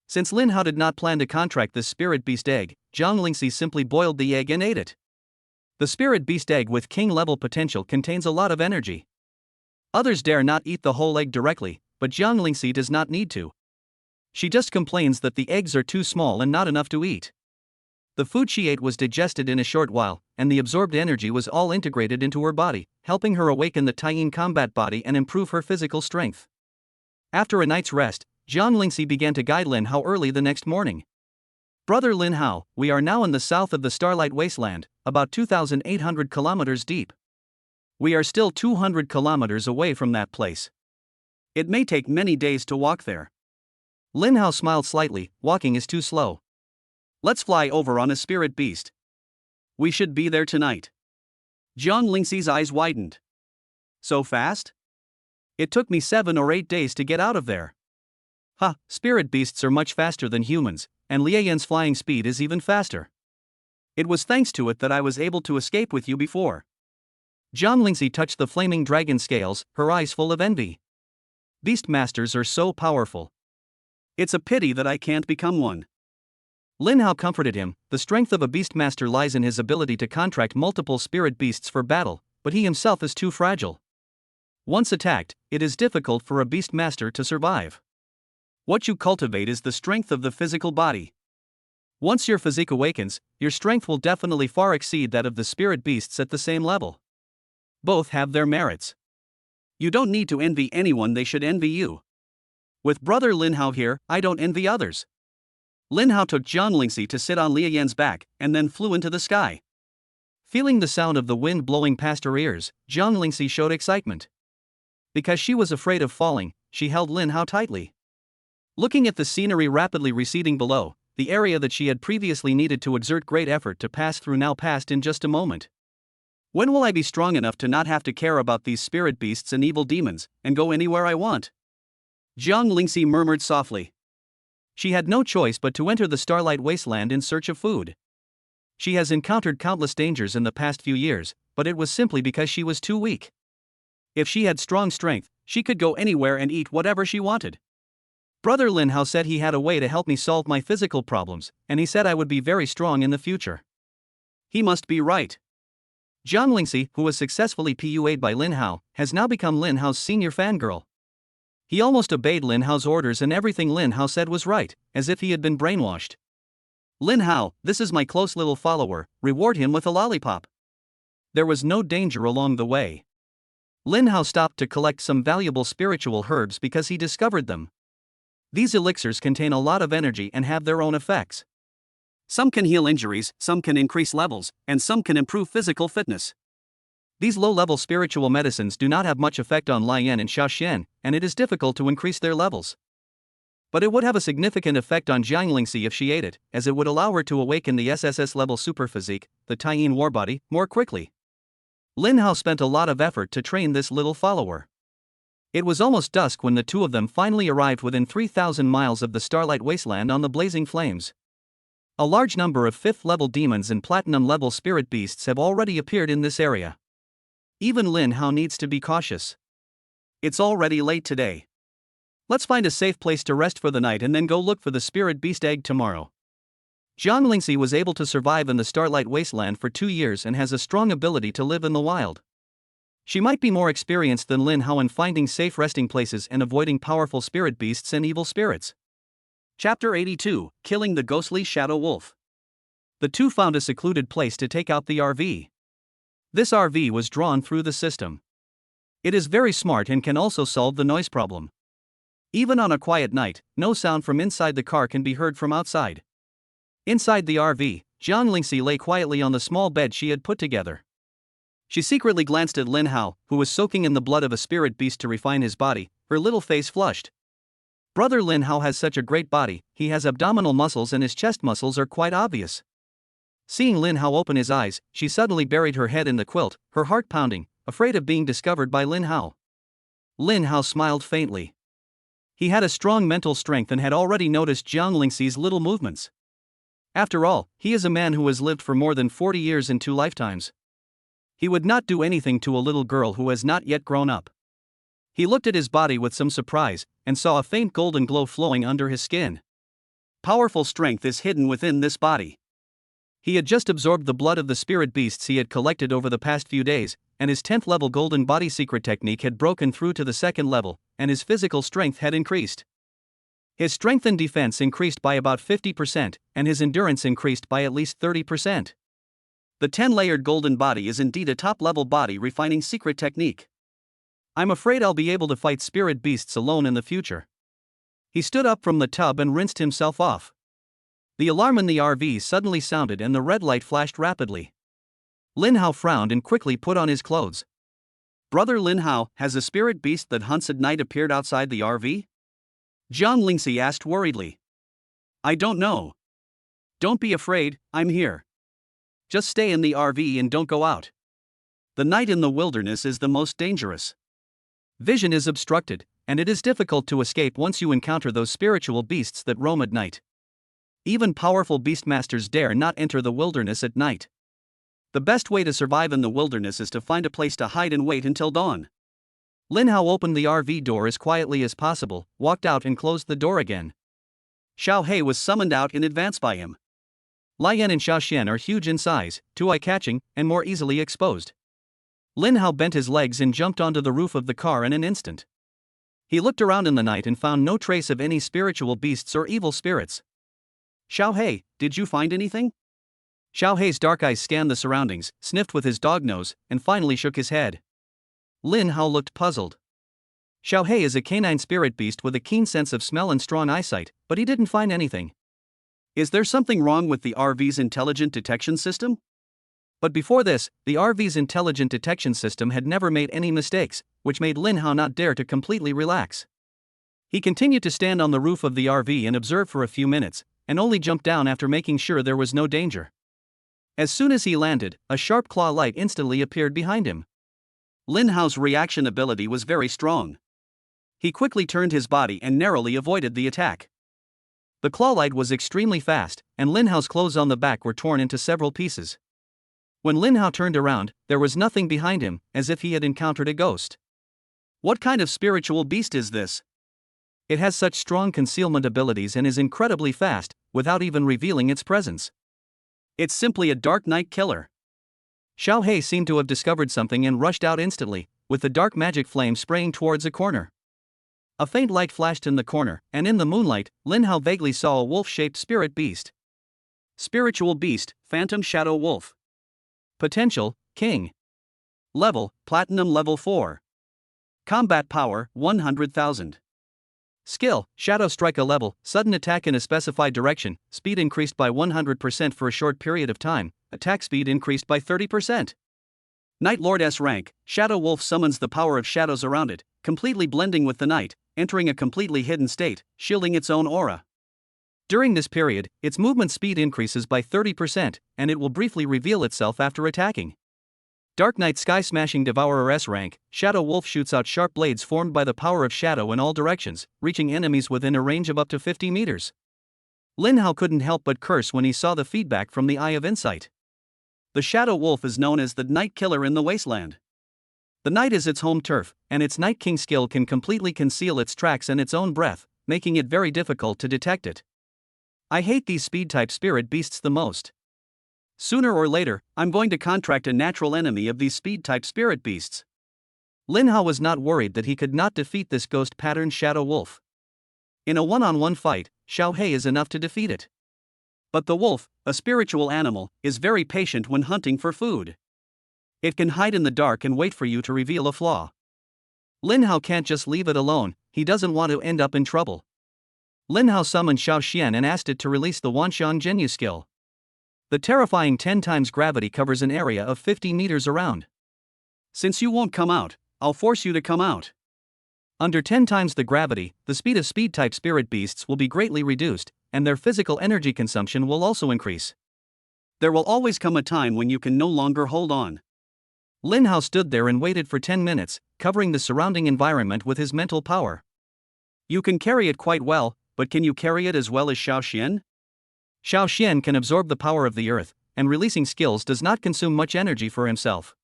A: Since Lin Hao did not plan to contract this spirit beast egg, Jiang Lingxi simply boiled the egg and ate it. The spirit beast egg with king-level potential contains a lot of energy. Others dare not eat the whole egg directly, but Jiang Lingxi does not need to. She just complains that the eggs are too small and not enough to eat. The food she ate was digested in a short while, and the absorbed energy was all integrated into her body, helping her awaken the Taiyin combat body and improve her physical strength. After a night's rest, Jiang Lingxi began to guide Lin Hao early the next morning. Brother Lin Hao, we are now in the south of the Starlight Wasteland, about 2,800 kilometers deep. We are still 200 kilometers away from that place. It may take many days to walk there. Lin Hao smiled slightly. Walking is too slow. Let's fly over on a spirit beast. We should be there tonight. Jiang Lingxi's eyes widened. So fast? It took me 7 or 8 days to get out of there. Ha, spirit beasts are much faster than humans, and Liu Yan's flying speed is even faster. It was thanks to it that I was able to escape with you before. Jiang Lingxi touched the flaming dragon scales, her eyes full of envy. Beast masters are so powerful. It's a pity that I can't become one. Lin Hao comforted him. The strength of a beastmaster lies in his ability to contract multiple spirit beasts for battle, but he himself is too fragile. Once attacked, it is difficult for a beastmaster to survive. What you cultivate is the strength of the physical body. Once your physique awakens, your strength will definitely far exceed that of the spirit beasts at the same level. Both have their merits. You don't need to envy anyone, they should envy you. With brother Lin Hao here, I don't envy others. Lin Hao took Jiang Lingxi to sit on Liu Yan's back, and then flew into the sky. Feeling the sound of the wind blowing past her ears, Jiang Lingxi showed excitement. Because she was afraid of falling, she held Lin Hao tightly. Looking at the scenery rapidly receding below, the area that she had previously needed to exert great effort to pass through now passed in just a moment. When will I be strong enough to not have to care about these spirit beasts and evil demons, and go anywhere I want? Jiang Lingxi murmured softly. She had no choice but to enter the starlight wasteland in search of food. She has encountered countless dangers in the past few years, but it was simply because she was too weak. If she had strong strength, she could go anywhere and eat whatever she wanted. Brother Lin Hao said he had a way to help me solve my physical problems, and he said I would be very strong in the future. He must be right. Jiang Lingxi, who was successfully PUA'd by Lin Hao, has now become Lin Hao's senior fangirl. He almost obeyed Lin Hao's orders, and everything Lin Hao said was right, as if he had been brainwashed. Lin Hao, this is my close little follower, reward him with a lollipop. There was no danger along the way. Lin Hao stopped to collect some valuable spiritual herbs because he discovered them. These elixirs contain a lot of energy and have their own effects. Some can heal injuries, some can increase levels, and some can improve physical fitness. These low-level spiritual medicines do not have much effect on Lai Yan and Xiaoxian, and it is difficult to increase their levels. But it would have a significant effect on Jiang Lingxi if she ate it, as it would allow her to awaken the SSS level superphysique, the Taiyin warbody, more quickly. Lin Hao spent a lot of effort to train this little follower. It was almost dusk when the two of them finally arrived within 3,000 miles of the starlight wasteland on the blazing flames. A large number of 5th-level demons and platinum-level spirit beasts have already appeared in this area. Even Lin Hao needs to be cautious. It's already late today. Let's find a safe place to rest for the night and then go look for the spirit beast egg tomorrow. Jiang Lingxi was able to survive in the starlight wasteland for 2 years and has a strong ability to live in the wild. She might be more experienced than Lin Hao in finding safe resting places and avoiding powerful spirit beasts and evil spirits. Chapter 82, Killing the Ghostly Shadow Wolf. The two found a secluded place to take out the RV. This RV was drawn through the system. It is very smart and can also solve the noise problem. Even on a quiet night, no sound from inside the car can be heard from outside. Inside the RV, Jiang Lingxi lay quietly on the small bed she had put together. She secretly glanced at Lin Hao, who was soaking in the blood of a spirit beast to refine his body, her little face flushed. Brother Lin Hao has such a great body, he has abdominal muscles and his chest muscles are quite obvious. Seeing Lin Hao open his eyes, she suddenly buried her head in the quilt, her heart pounding, afraid of being discovered by Lin Hao. Lin Hao smiled faintly. He had a strong mental strength and had already noticed Jiang Lingxi's little movements. After all, he is a man who has lived for more than 40 years in 2 lifetimes. He would not do anything to a little girl who has not yet grown up. He looked at his body with some surprise, and saw a faint golden glow flowing under his skin. Powerful strength is hidden within this body. He had just absorbed the blood of the spirit beasts he had collected over the past few days, and his 10th level golden body secret technique had broken through to the 2nd level, and his physical strength had increased. His strength and defense increased by about 50%, and his endurance increased by at least 30%. The 10-layered golden body is indeed a top-level body refining secret technique. I'm afraid I'll be able to fight spirit beasts alone in the future. He stood up from the tub and rinsed himself off. The alarm in the RV suddenly sounded and the red light flashed rapidly. Lin Hao frowned and quickly put on his clothes. Brother Lin Hao, has a spirit beast that hunts at night appeared outside the RV? Jiang Lingxi asked worriedly. I don't know. Don't be afraid, I'm here. Just stay in the RV and don't go out. The night in the wilderness is the most dangerous. Vision is obstructed, and it is difficult to escape once you encounter those spiritual beasts that roam at night. Even powerful beastmasters dare not enter the wilderness at night. The best way to survive in the wilderness is to find a place to hide and wait until dawn. Lin Hao opened the RV door as quietly as possible, walked out and closed the door again. Xiao He was summoned out in advance by him. Lian and Xiao Xian are huge in size, too eye-catching, and more easily exposed. Lin Hao bent his legs and jumped onto the roof of the car in an instant. He looked around in the night and found no trace of any spiritual beasts or evil spirits. Xiao He, did you find anything? Xiao He's dark eyes scanned the surroundings, sniffed with his dog nose, and finally shook his head. Lin Hao looked puzzled. Xiao He is a canine spirit beast with a keen sense of smell and strong eyesight, but he didn't find anything. Is there something wrong with the RV's intelligent detection system? But before this, the RV's intelligent detection system had never made any mistakes, which made Lin Hao not dare to completely relax. He continued to stand on the roof of the RV and observe for a few minutes, and only jumped down after making sure there was no danger. As soon as he landed, a sharp claw light instantly appeared behind him. Lin Hao's reaction ability was very strong. He quickly turned his body and narrowly avoided the attack. The claw light was extremely fast, and Lin Hao's clothes on the back were torn into several pieces. When Lin Hao turned around, there was nothing behind him, as if he had encountered a ghost. What kind of spiritual beast is this? It has such strong concealment abilities and is incredibly fast, without even revealing its presence. It's simply a dark night killer. Xiao He seemed to have discovered something and rushed out instantly, with the dark magic flame spraying towards a corner. A faint light flashed in the corner, and in the moonlight, Lin Hao vaguely saw a wolf-shaped spirit beast. Spiritual beast, Phantom Shadow Wolf. Potential, King. Level, Platinum Level 4. Combat Power, 100,000. Skill, Shadow Strike. A level, sudden attack in a specified direction, speed increased by 100% for a short period of time, attack speed increased by 30%. Night Lord S rank, Shadow Wolf summons the power of shadows around it, completely blending with the night, entering a completely hidden state, shielding its own aura. During this period, its movement speed increases by 30%, and it will briefly reveal itself after attacking. Dark Knight Sky Smashing Devourer S rank, Shadow Wolf shoots out sharp blades formed by the power of shadow in all directions, reaching enemies within a range of up to 50 meters. Lin Hao couldn't help but curse when he saw the feedback from the Eye of Insight. The Shadow Wolf is known as the Night Killer in the Wasteland. The night is its home turf, and its Night King skill can completely conceal its tracks and its own breath, making it very difficult to detect it. I hate these speed-type spirit beasts the most. Sooner or later, I'm going to contract a natural enemy of these speed-type spirit beasts. Lin Hao was not worried that he could not defeat this ghost-patterned Shadow Wolf. In a one-on-one fight, Xiao He is enough to defeat it. But the wolf, a spiritual animal, is very patient when hunting for food. It can hide in the dark and wait for you to reveal a flaw. Lin Hao can't just leave it alone, he doesn't want to end up in trouble. Lin Hao summoned Xiao Xian and asked it to release the Wanxiang Zhenyu skill. The terrifying 10 times gravity covers an area of 50 meters around. Since you won't come out, I'll force you to come out. Under 10 times the gravity, the speed of speed-type spirit beasts will be greatly reduced, and their physical energy consumption will also increase. There will always come a time when you can no longer hold on. Lin Hao stood there and waited for 10 minutes, covering the surrounding environment with his mental power. You can carry it quite well, but can you carry it as well as Xiao Xian? Xiao Xian can absorb the power of the earth, and releasing skills does not consume much energy for himself.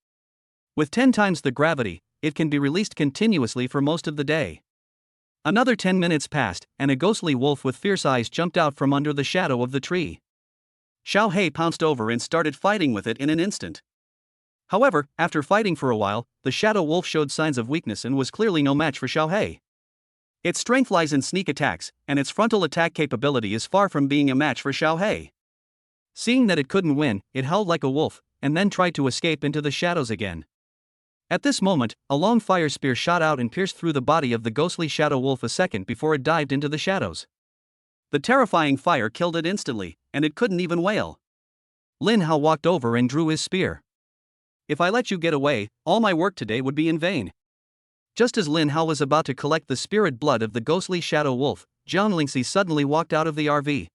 A: With 10 times the gravity, it can be released continuously for most of the day. Another 10 minutes passed, and a ghostly wolf with fierce eyes jumped out from under the shadow of the tree. Xiao He pounced over and started fighting with it in an instant. However, after fighting for a while, the Shadow Wolf showed signs of weakness and was clearly no match for Xiao He. Its strength lies in sneak attacks, and its frontal attack capability is far from being a match for Xiao He. Seeing that it couldn't win, it howled like a wolf, and then tried to escape into the shadows again. At this moment, a long fire spear shot out and pierced through the body of the ghostly Shadow Wolf a second before it dived into the shadows. The terrifying fire killed it instantly, and it couldn't even wail. Lin Hao walked over and drew his spear. If I let you get away, all my work today would be in vain. Just as Lin Hao was about to collect the spirit blood of the ghostly shadow wolf, Jiang Lingxi suddenly walked out of the RV.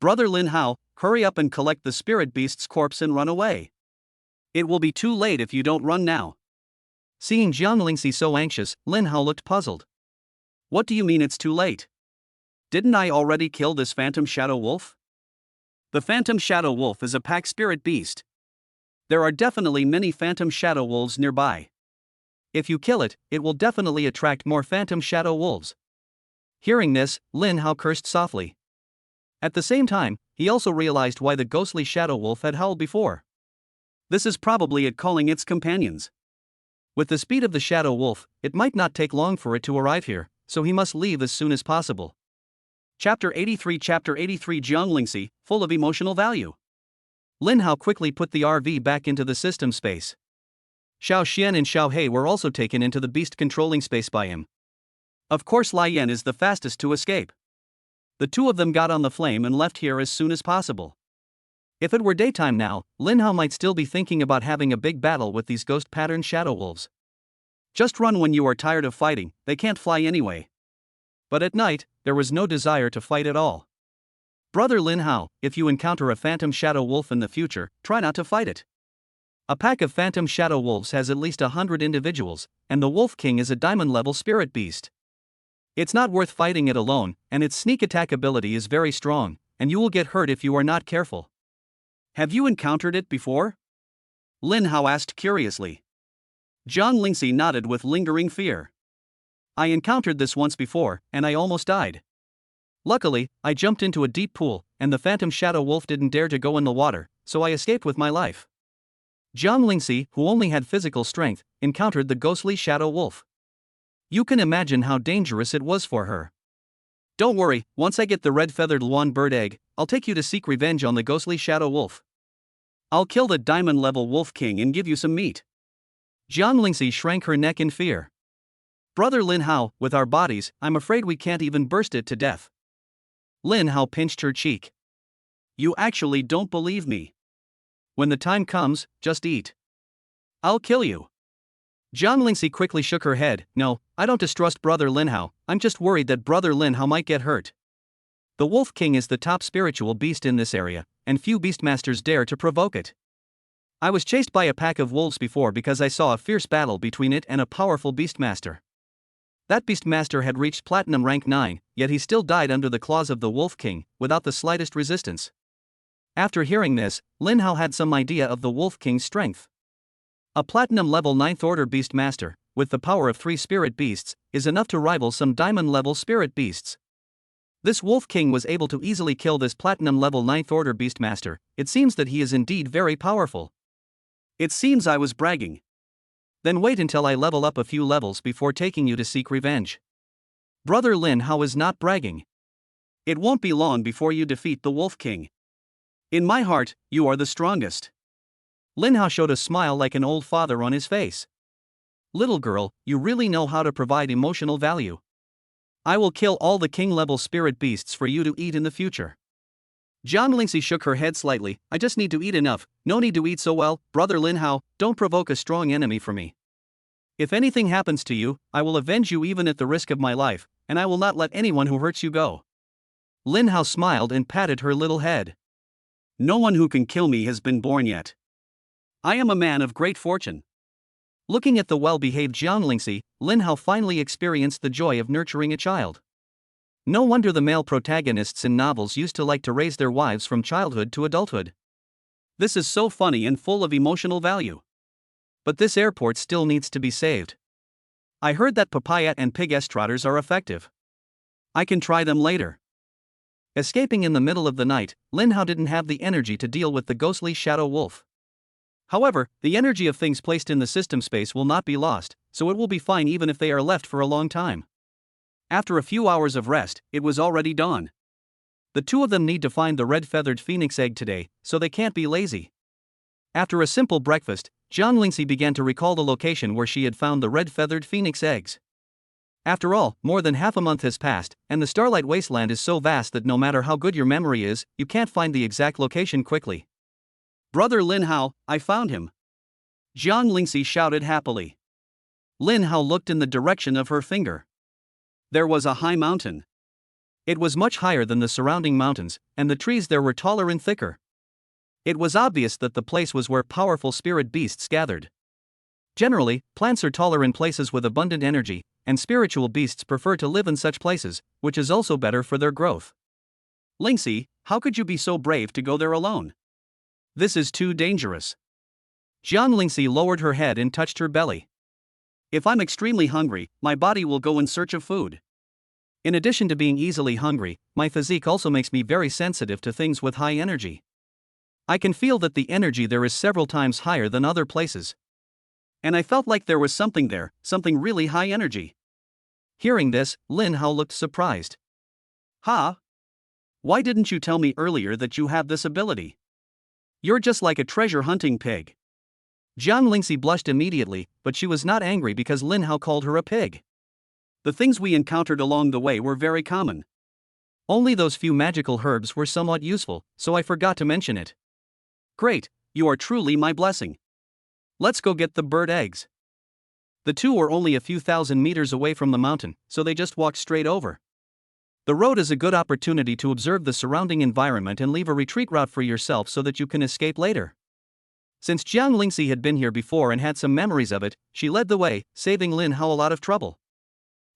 A: Brother Lin Hao, hurry up and collect the spirit beast's corpse and run away. It will be too late if you don't run now. Seeing Jiang Lingxi so anxious, Lin Hao looked puzzled. What do you mean it's too late? Didn't I already kill this phantom shadow wolf? The phantom shadow wolf is a pack spirit beast. There are definitely many phantom shadow wolves nearby. If you kill it, it will definitely attract more phantom shadow wolves. Hearing this, Lin Hao cursed softly. At the same time, he also realized why the ghostly shadow wolf had howled before. This is probably it calling its companions. With the speed of the shadow wolf, it might not take long for it to arrive here, so he must leave as soon as possible. Chapter 83 Jiang Lingxi, full of emotional value. Lin Hao quickly put the RV back into the system space. Xiao Xian and Xiao He were also taken into the beast controlling space by him. Of course Lai Yan is the fastest to escape. The two of them got on the flame and left here as soon as possible. If it were daytime now, Lin Hao might still be thinking about having a big battle with these ghost pattern shadow wolves. Just run when you are tired of fighting, they can't fly anyway. But at night, there was no desire to fight at all. Brother Lin Hao, if you encounter a phantom shadow wolf in the future, try not to fight it. A pack of phantom shadow wolves has at least 100 individuals, and the Wolf King is a diamond-level spirit beast. It's not worth fighting it alone, and its sneak attack ability is very strong, and you will get hurt if you are not careful. Have you encountered it before? Lin Hao asked curiously. Jiang Lingxi nodded with lingering fear. I encountered this once before, and I almost died. Luckily, I jumped into a deep pool, and the phantom shadow wolf didn't dare to go in the water, so I escaped with my life. Jiang Lingxi, who only had physical strength, encountered the ghostly shadow wolf. You can imagine how dangerous it was for her. Don't worry, once I get the red-feathered Luan bird egg, I'll take you to seek revenge on the ghostly shadow wolf. I'll kill the diamond-level Wolf King and give you some meat. Jiang Lingxi shrank her neck in fear. Brother Lin Hao, with our bodies, I'm afraid we can't even burst it to death. Lin Hao pinched her cheek. You actually don't believe me. When the time comes, just eat. I'll kill you. Jiang Lingxi quickly shook her head. No, I don't distrust Brother Lin Hao, I'm just worried that Brother Lin Hao might get hurt. The Wolf King is the top spiritual beast in this area, and few beastmasters dare to provoke it. I was chased by a pack of wolves before because I saw a fierce battle between it and a powerful beastmaster. That beastmaster had reached platinum rank 9, yet he still died under the claws of the Wolf King, without the slightest resistance. After hearing this, Lin Hao had some idea of the Wolf King's strength. A platinum level 9th order beastmaster, with the power of 3 spirit beasts, is enough to rival some diamond level spirit beasts. This Wolf King was able to easily kill this platinum level 9th order beastmaster. It seems that he is indeed very powerful. It seems I was bragging. Then wait until I level up a few levels before taking you to seek revenge. Brother Lin Hao is not bragging. It won't be long before you defeat the Wolf King. In my heart, you are the strongest. Lin Hao showed a smile like an old father on his face. Little girl, you really know how to provide emotional value. I will kill all the king-level spirit beasts for you to eat in the future. Jiang Lingxi shook her head slightly. I just need to eat enough, no need to eat so well. Brother Lin Hao, don't provoke a strong enemy for me. If anything happens to you, I will avenge you even at the risk of my life, and I will not let anyone who hurts you go. Lin Hao smiled and patted her little head. No one who can kill me has been born yet. I am a man of great fortune. Looking at the well-behaved Jiang Lingxi, Lin Hao finally experienced the joy of nurturing a child. No wonder the male protagonists in novels used to like to raise their wives from childhood to adulthood. This is so funny and full of emotional value. But this airport still needs to be saved. I heard that papaya and pig estrotters are effective. I can try them later. Escaping in the middle of the night, Lin Hao didn't have the energy to deal with the ghostly shadow wolf. However, the energy of things placed in the system space will not be lost, so it will be fine even if they are left for a long time. After a few hours of rest, it was already dawn. The two of them need to find the red-feathered phoenix egg today, so they can't be lazy. After a simple breakfast, Jiang Lingxi began to recall the location where she had found the red-feathered phoenix eggs. After all, more than half a month has passed, and the Starlight Wasteland is so vast that no matter how good your memory is, you can't find the exact location quickly. Brother Lin Hao, I found him. Jiang Lingxi shouted happily. Lin Hao looked in the direction of her finger. There was a high mountain. It was much higher than the surrounding mountains, and the trees there were taller and thicker. It was obvious that the place was where powerful spirit beasts gathered. Generally, plants are taller in places with abundant energy, and spiritual beasts prefer to live in such places, which is also better for their growth. Lingxi, how could you be so brave to go there alone? This is too dangerous. Jiang Lingxi lowered her head and touched her belly. If I'm extremely hungry, my body will go in search of food. In addition to being easily hungry, my physique also makes me very sensitive to things with high energy. I can feel that the energy there is several times higher than other places. And I felt like there was something there, something really high energy. Hearing this, Lin Hao looked surprised. Ha! Why didn't you tell me earlier that you have this ability? You're just like a treasure hunting pig. Jiang Lingxi blushed immediately, but she was not angry because Lin Hao called her a pig. The things we encountered along the way were very common. Only those few magical herbs were somewhat useful, so I forgot to mention it. Great, you are truly my blessing. Let's go get the bird eggs. The two were only a few thousand meters away from the mountain, so they just walked straight over. The road is a good opportunity to observe the surrounding environment and leave a retreat route for yourself so that you can escape later. Since Jiang Lingxi had been here before and had some memories of it, she led the way, saving Lin Hao a lot of trouble.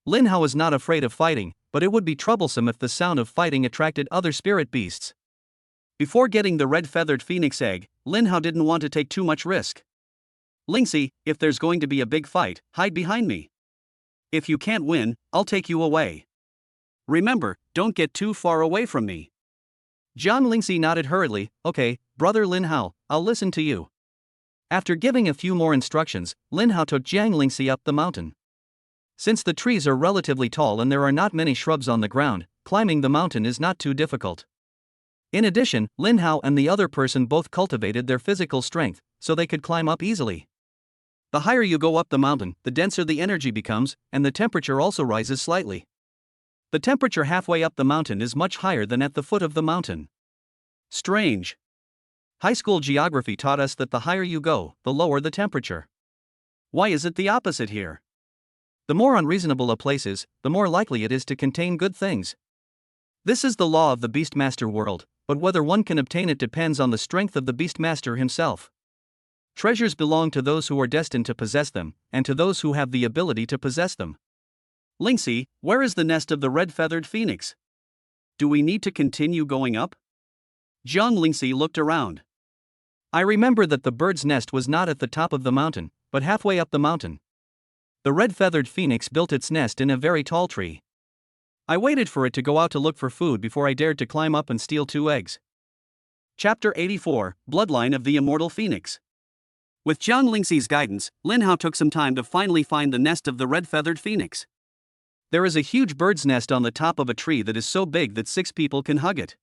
A: Lin Hao is not afraid of fighting, but it would be troublesome if the sound of fighting attracted other spirit beasts. Before getting the red-feathered phoenix egg, Lin Hao didn't want to take too much risk. Lingxi, if there's going to be a big fight, hide behind me. If you can't win, I'll take you away. Remember, don't get too far away from me. Jiang Lingxi nodded hurriedly. Okay, brother Lin Hao, I'll listen to you. After giving a few more instructions, Lin Hao took Jiang Lingxi up the mountain. Since the trees are relatively tall and there are not many shrubs on the ground, climbing the mountain is not too difficult. In addition, Lin Hao and the other person both cultivated their physical strength, so they could climb up easily. The higher you go up the mountain, the denser the energy becomes, and the temperature also rises slightly. The temperature halfway up the mountain is much higher than at the foot of the mountain. Strange. High school geography taught us that the higher you go, the lower the temperature. Why is it the opposite here? The more unreasonable a place is, the more likely it is to contain good things. This is the law of the Beastmaster world, but whether one can obtain it depends on the strength of the Beastmaster himself. Treasures belong to those who are destined to possess them, and to those who have the ability to possess them. Lingxi, where is the nest of the red-feathered phoenix? Do we need to continue going up? Jiang Lingxi looked around. I remember that the bird's nest was not at the top of the mountain, but halfway up the mountain. The red-feathered phoenix built its nest in a very tall tree. I waited for it to go out to look for food before I dared to climb up and steal 2 eggs. Chapter 84, Bloodline of the Immortal Phoenix. With Jiang Lingxi's guidance, Lin Hao took some time to finally find the nest of the red-feathered phoenix. There is a huge bird's nest on the top of a tree that is so big that 6 people can hug it.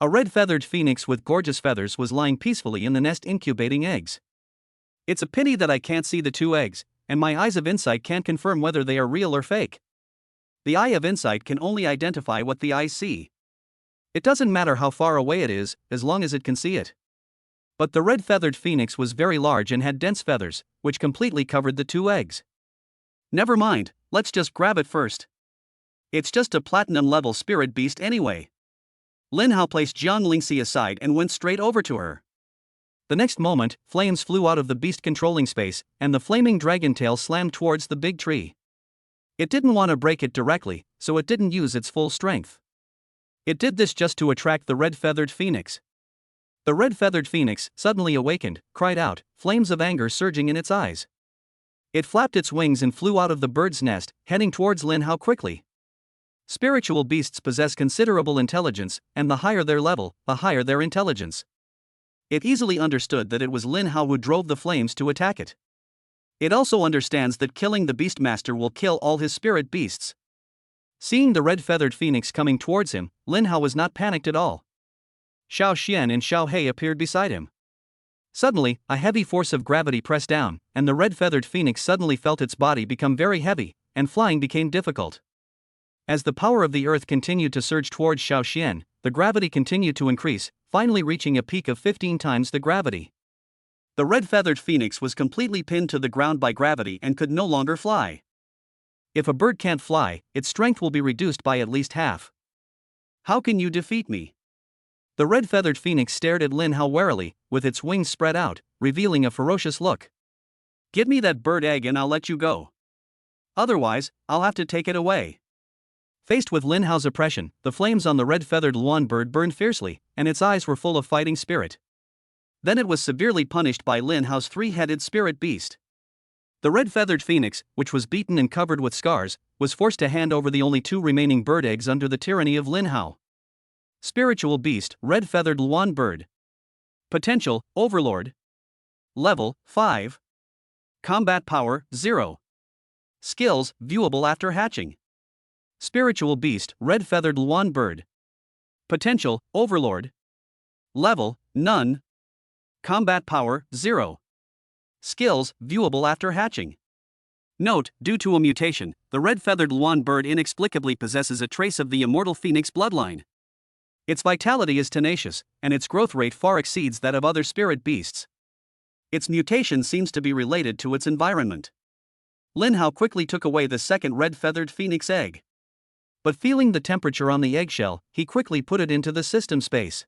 A: A red-feathered phoenix with gorgeous feathers was lying peacefully in the nest incubating eggs. It's a pity that I can't see the 2 eggs, and my eyes of insight can't confirm whether they are real or fake. The eye of insight can only identify what the eyes see. It doesn't matter how far away it is, as long as it can see it. But the red-feathered phoenix was very large and had dense feathers, which completely covered the 2 eggs. Never mind, let's just grab it first. It's just a platinum-level spirit beast anyway. Lin Hao placed Jiang Lingxi aside and went straight over to her. The next moment, flames flew out of the beast controlling space, and the flaming dragon tail slammed towards the big tree. It didn't want to break it directly, so it didn't use its full strength. It did this just to attract the red-feathered phoenix. The red-feathered phoenix, suddenly awakened, cried out, flames of anger surging in its eyes. It flapped its wings and flew out of the bird's nest, heading towards Lin Hao quickly. Spiritual beasts possess considerable intelligence, and the higher their level, the higher their intelligence. It easily understood that it was Lin Hao who drove the flames to attack it. It also understands that killing the Beastmaster will kill all his spirit beasts. Seeing the red-feathered phoenix coming towards him, Lin Hao was not panicked at all. Xiao Xian and Xiao He appeared beside him. Suddenly, a heavy force of gravity pressed down, and the red-feathered phoenix suddenly felt its body become very heavy, and flying became difficult. As the power of the earth continued to surge towards Xiao Xian, the gravity continued to increase, finally reaching a peak of 15 times the gravity. The red-feathered phoenix was completely pinned to the ground by gravity and could no longer fly. If a bird can't fly, its strength will be reduced by at least half. How can you defeat me? The red-feathered phoenix stared at Lin Hao warily, with its wings spread out, revealing a ferocious look. Give me that bird egg and I'll let you go. Otherwise, I'll have to take it away. Faced with Lin Hao's oppression, the flames on the red-feathered luan bird burned fiercely, and its eyes were full of fighting spirit. Then it was severely punished by Lin Hao's three-headed spirit beast. The red-feathered phoenix, which was beaten and covered with scars, was forced to hand over the only 2 remaining bird eggs under the tyranny of Lin Hao. Spiritual beast, red-feathered luan bird. Potential, overlord. Level, 5. Combat power, 0. Skills, viewable after hatching. Spiritual beast, red-feathered luan bird. Potential, overlord. Level, none. Combat power, 0. Skills, viewable after hatching. Note, due to a mutation, the red-feathered luan bird inexplicably possesses a trace of the immortal phoenix bloodline. Its vitality is tenacious, and its growth rate far exceeds that of other spirit beasts. Its mutation seems to be related to its environment. Lin Hao quickly took away the second red-feathered phoenix egg. But feeling the temperature on the eggshell, he quickly put it into the system space.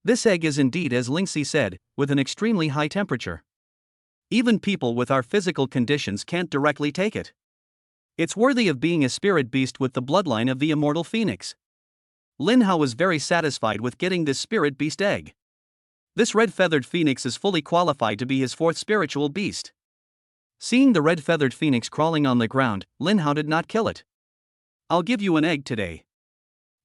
A: This egg is indeed, as Lingxi said, with an extremely high temperature. Even people with our physical conditions can't directly take it. It's worthy of being a spirit beast with the bloodline of the immortal phoenix. Lin Hao was very satisfied with getting this spirit beast egg. This red-feathered phoenix is fully qualified to be his 4th spiritual beast. Seeing the red-feathered phoenix crawling on the ground, Lin Hao did not kill it. I'll give you an egg today.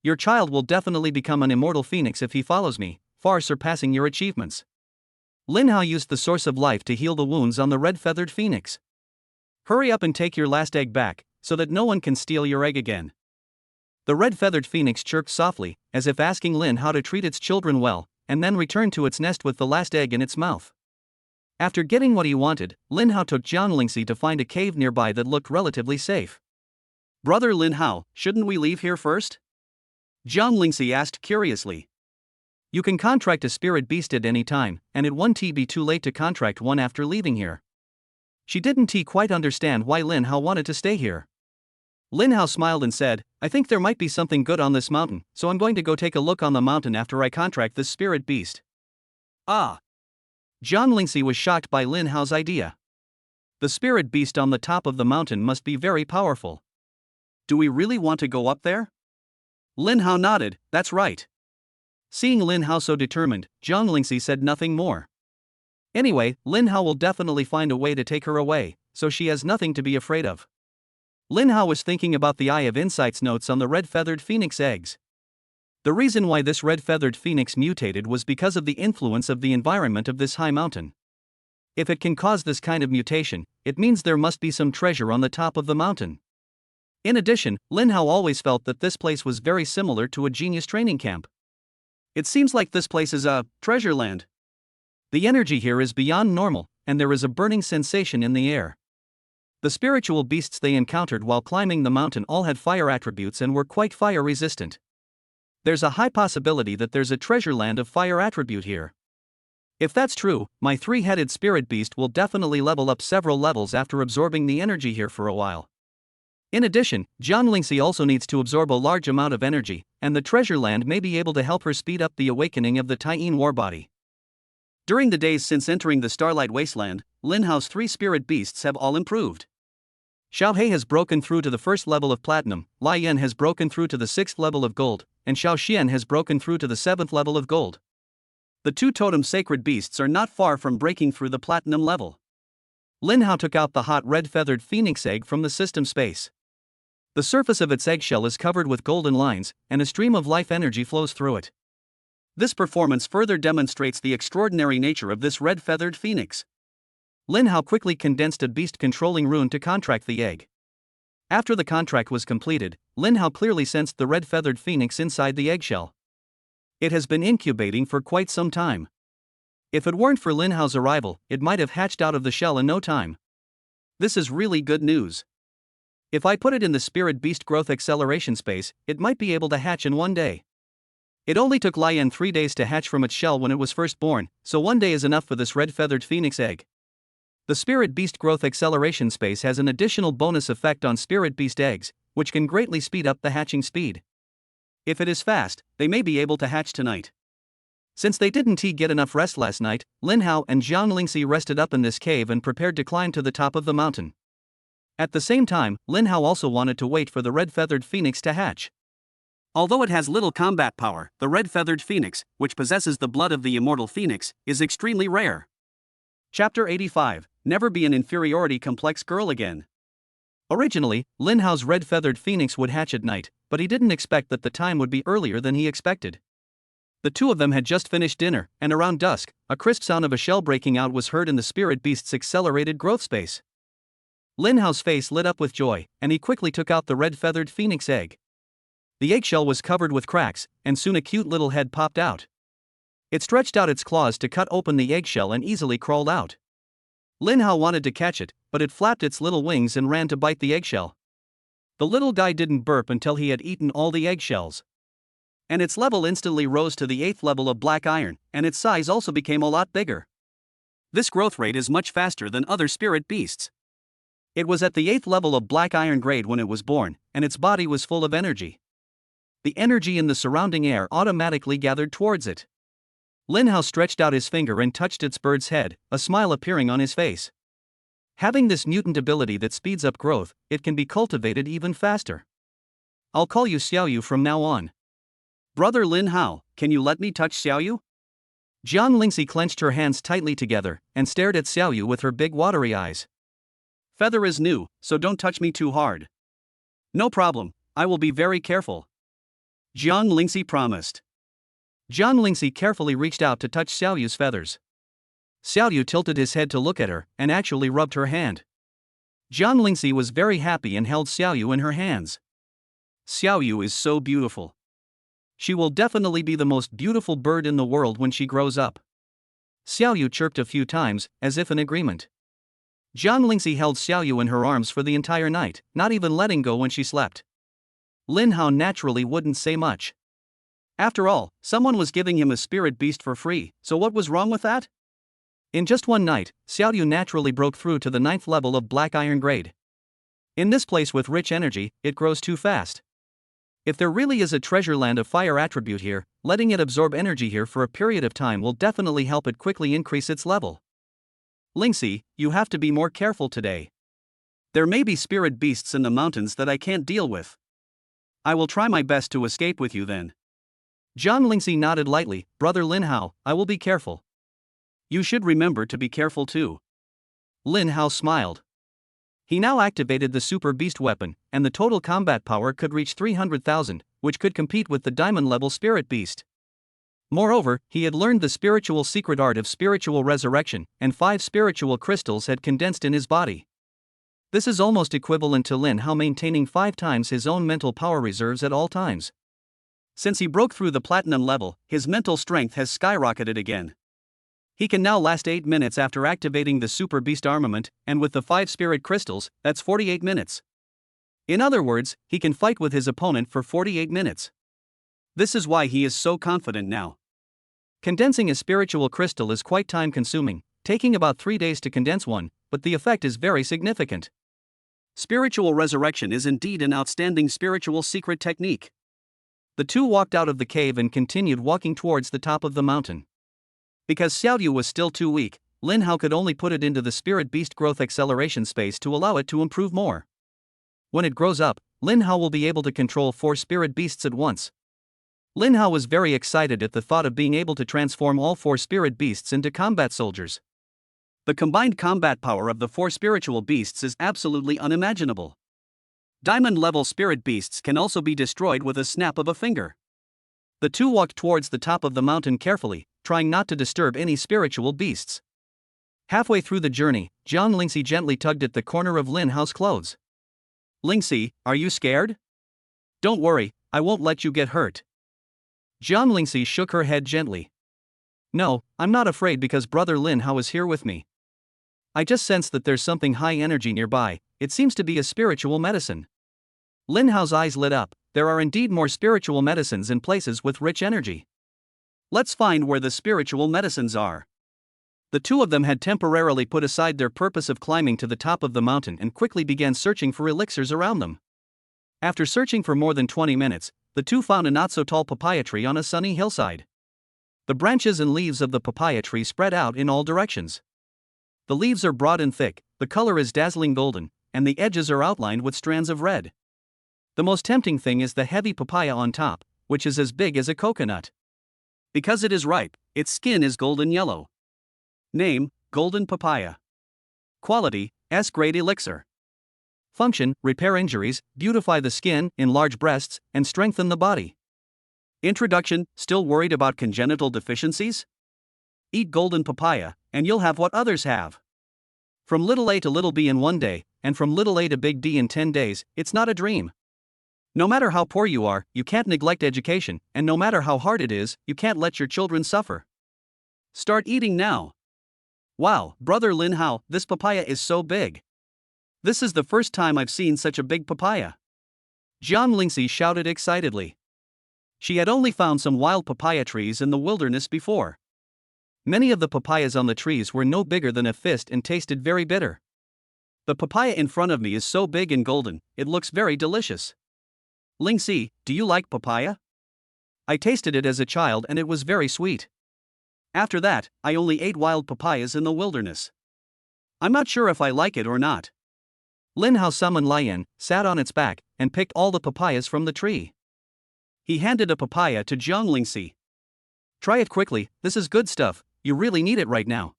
A: Your child will definitely become an immortal phoenix if he follows me, far surpassing your achievements. Lin Hao used the source of life to heal the wounds on the red-feathered phoenix. Hurry up and take your last egg back, so that no one can steal your egg again. The red-feathered phoenix chirped softly, as if asking Lin Hao to treat its children well, and then returned to its nest with the last egg in its mouth. After getting what he wanted, Lin Hao took Jiang Lingxi to find a cave nearby that looked relatively safe. Brother Lin Hao, shouldn't we leave here first? Jiang Lingxi asked curiously. You can contract a spirit beast at any time, and it won't be too late to contract one after leaving here. She didn't quite understand why Lin Hao wanted to stay here. Lin Hao smiled and said, I think there might be something good on this mountain, so I'm going to go take a look on the mountain after I contract this spirit beast. Ah! Jiang Lingxi was shocked by Lin Hao's idea. The spirit beast on the top of the mountain must be very powerful. Do we really want to go up there? Lin Hao nodded, that's right. Seeing Lin Hao so determined, Jiang Lingxi said nothing more. Anyway, Lin Hao will definitely find a way to take her away, so she has nothing to be afraid of. Lin Hao was thinking about the Eye of Insight's notes on the red-feathered phoenix eggs. The reason why this red-feathered phoenix mutated was because of the influence of the environment of this high mountain. If it can cause this kind of mutation, it means there must be some treasure on the top of the mountain. In addition, Lin Hao always felt that this place was very similar to a genius training camp. It seems like this place is a treasure land. The energy here is beyond normal, and there is a burning sensation in the air. The spiritual beasts they encountered while climbing the mountain all had fire attributes and were quite fire resistant. There's a high possibility that there's a treasure land of fire attribute here. If that's true, my 3-headed spirit beast will definitely level up several levels after absorbing the energy here for a while. In addition, Jiang Lingxi also needs to absorb a large amount of energy, and the treasure land may be able to help her speed up the awakening of the Taiyin warbody. During the days since entering the Starlight Wasteland, Lin Hao's 3 spirit beasts have all improved. Xiao He has broken through to the 1st level of platinum, Lai Yan has broken through to the 6th level of gold, and Xiao Xian has broken through to the 7th level of gold. The 2 totem sacred beasts are not far from breaking through the platinum level. Lin Hao took out the hot red-feathered phoenix egg from the system space. The surface of its eggshell is covered with golden lines, and a stream of life energy flows through it. This performance further demonstrates the extraordinary nature of this red-feathered phoenix. Lin Hao quickly condensed a beast-controlling rune to contract the egg. After the contract was completed, Lin Hao clearly sensed the red-feathered phoenix inside the eggshell. It has been incubating for quite some time. If it weren't for Lin Hao's arrival, it might have hatched out of the shell in no time. This is really good news. If I put it in the spirit beast growth acceleration space, it might be able to hatch in one day. It only took Lian 3 days to hatch from its shell when it was first born, so 1 day is enough for this red-feathered phoenix egg. The Spirit Beast Growth Acceleration Space has an additional bonus effect on Spirit Beast eggs, which can greatly speed up the hatching speed. If it is fast, they may be able to hatch tonight. Since they didn't get enough rest last night, Lin Hao and Jiang Lingxi rested up in this cave and prepared to climb to the top of the mountain. At the same time, Lin Hao also wanted to wait for the red-feathered phoenix to hatch. Although it has little combat power, the red-feathered phoenix, which possesses the blood of the immortal phoenix, is extremely rare. Chapter 85, Never Be an Inferiority Complex Girl Again. Originally, Lin Hao's red-feathered phoenix would hatch at night, but he didn't expect that the time would be earlier than he expected. The two of them had just finished dinner, and around dusk, a crisp sound of a shell breaking out was heard in the Spirit Beast's accelerated growth space. Lin Hao's face lit up with joy, and he quickly took out the red-feathered phoenix egg. The eggshell was covered with cracks, and soon a cute little head popped out. It stretched out its claws to cut open the eggshell and easily crawled out. Lin Hao wanted to catch it, but it flapped its little wings and ran to bite the eggshell. The little guy didn't burp until he had eaten all the eggshells. And its level instantly rose to the 8th level of black iron, and its size also became a lot bigger. This growth rate is much faster than other spirit beasts. It was at the 8th level of black iron grade when it was born, and its body was full of energy. The energy in the surrounding air automatically gathered towards it. Lin Hao stretched out his finger and touched its bird's head, a smile appearing on his face. Having this mutant ability that speeds up growth, it can be cultivated even faster. I'll call you Xiaoyu from now on. Brother Lin Hao, can you let me touch Xiaoyu? Jiang Lingxi clenched her hands tightly together and stared at Xiaoyu with her big watery eyes. Feather is new, so don't touch me too hard. No problem, I will be very careful. Jiang Lingxi promised. Jiang Lingxi carefully reached out to touch Xiaoyu's feathers. Xiaoyu tilted his head to look at her and actually rubbed her hand. Jiang Lingxi was very happy and held Xiaoyu in her hands. Xiaoyu is so beautiful. She will definitely be the most beautiful bird in the world when she grows up. Xiaoyu chirped a few times, as if in agreement. Jiang Lingxi held Xiaoyu in her arms for the entire night, not even letting go when she slept. Lin Hao naturally wouldn't say much. After all, someone was giving him a spirit beast for free, so what was wrong with that? In just one night, Xiaoyu naturally broke through to the 9th level of black iron grade. In this place with rich energy, it grows too fast. If there really is a treasure land of fire attribute here, letting it absorb energy here for a period of time will definitely help it quickly increase its level. Lingxi, you have to be more careful today. There may be spirit beasts in the mountains that I can't deal with. I will try my best to escape with you then. Jiang Lingxi nodded lightly. Brother Lin Hao, I will be careful. You should remember to be careful too. Lin Hao smiled. He now activated the Super Beast weapon, and the total combat power could reach 300,000, which could compete with the diamond-level Spirit Beast. Moreover, he had learned the spiritual secret art of spiritual resurrection, and 5 spiritual crystals had condensed in his body. This is almost equivalent to Lin Hao maintaining 5 times his own mental power reserves at all times. Since he broke through the platinum level, his mental strength has skyrocketed again. He can now last 8 minutes after activating the Super Beast armament, and with the 5 spirit crystals, that's 48 minutes. In other words, he can fight with his opponent for 48 minutes. This is why he is so confident now. Condensing a spiritual crystal is quite time-consuming, taking about 3 days to condense one, but the effect is very significant. Spiritual resurrection is indeed an outstanding spiritual secret technique. The two walked out of the cave and continued walking towards the top of the mountain. Because Xiaoyu was still too weak, Lin Hao could only put it into the Spirit Beast Growth Acceleration Space to allow it to improve more. When it grows up, Lin Hao will be able to control 4 spirit beasts at once. Lin Hao was very excited at the thought of being able to transform all 4 spirit beasts into combat soldiers. The combined combat power of the 4 spiritual beasts is absolutely unimaginable. Diamond-level spirit beasts can also be destroyed with a snap of a finger. The two walked towards the top of the mountain carefully, trying not to disturb any spiritual beasts. Halfway through the journey, Jiang Lingxi gently tugged at the corner of Lin Hao's clothes. Lingxi, are you scared? Don't worry, I won't let you get hurt. Jiang Lingxi shook her head gently. No, I'm not afraid because Brother Lin Hao is here with me. I just sense that there's something high energy nearby. It seems to be a spiritual medicine. Lin Hao's eyes lit up. There are indeed more spiritual medicines in places with rich energy. Let's find where the spiritual medicines are. The two of them had temporarily put aside their purpose of climbing to the top of the mountain and quickly began searching for elixirs around them. After searching for more than 20 minutes, the two found a not-so-tall papaya tree on a sunny hillside. The branches and leaves of the papaya tree spread out in all directions. The leaves are broad and thick, the color is dazzling golden, and the edges are outlined with strands of red. The most tempting thing is the heavy papaya on top, which is as big as a coconut. Because it is ripe, its skin is golden yellow. Name: Golden Papaya. Quality: S-grade elixir. Function: repair injuries, beautify the skin, enlarge breasts, and strengthen the body. Introduction: still worried about congenital deficiencies? Eat golden papaya, and you'll have what others have. From little a to little b in 1 day, and from little a to big D in 10 days, it's not a dream. No matter how poor you are, you can't neglect education, and no matter how hard it is, you can't let your children suffer. Start eating now. Wow, Brother Lin Hao, this papaya is so big. This is the first time I've seen such a big papaya. Jiang Lingxi shouted excitedly. She had only found some wild papaya trees in the wilderness before. Many of the papayas on the trees were no bigger than a fist and tasted very bitter. The papaya in front of me is so big and golden, it looks very delicious. Lingxi, do you like papaya? I tasted it as a child and it was very sweet. After that, I only ate wild papayas in the wilderness. I'm not sure if I like it or not. Lin Hao summoned Lian, sat on its back, and picked all the papayas from the tree. He handed a papaya to Jiang Lingxi. Try it quickly, this is good stuff, you really need it right now.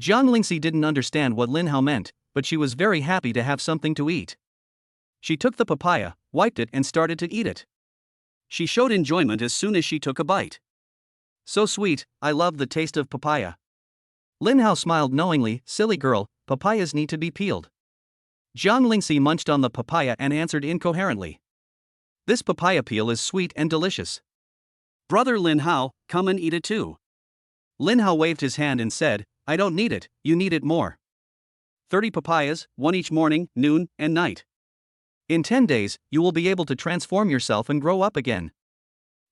A: Jiang Lingxi didn't understand what Lin Hao meant, but she was very happy to have something to eat. She took the papaya, wiped it and started to eat it. She showed enjoyment as soon as she took a bite. So sweet, I love the taste of papaya. Lin Hao smiled knowingly, silly girl, papayas need to be peeled. Jiang Lingxi munched on the papaya and answered incoherently. This papaya peel is sweet and delicious. Brother Lin Hao, come and eat it too. Lin Hao waved his hand and said, I don't need it, you need it more. 30 papayas, 1 each morning, noon, and night. In 10 days, you will be able to transform yourself and grow up again.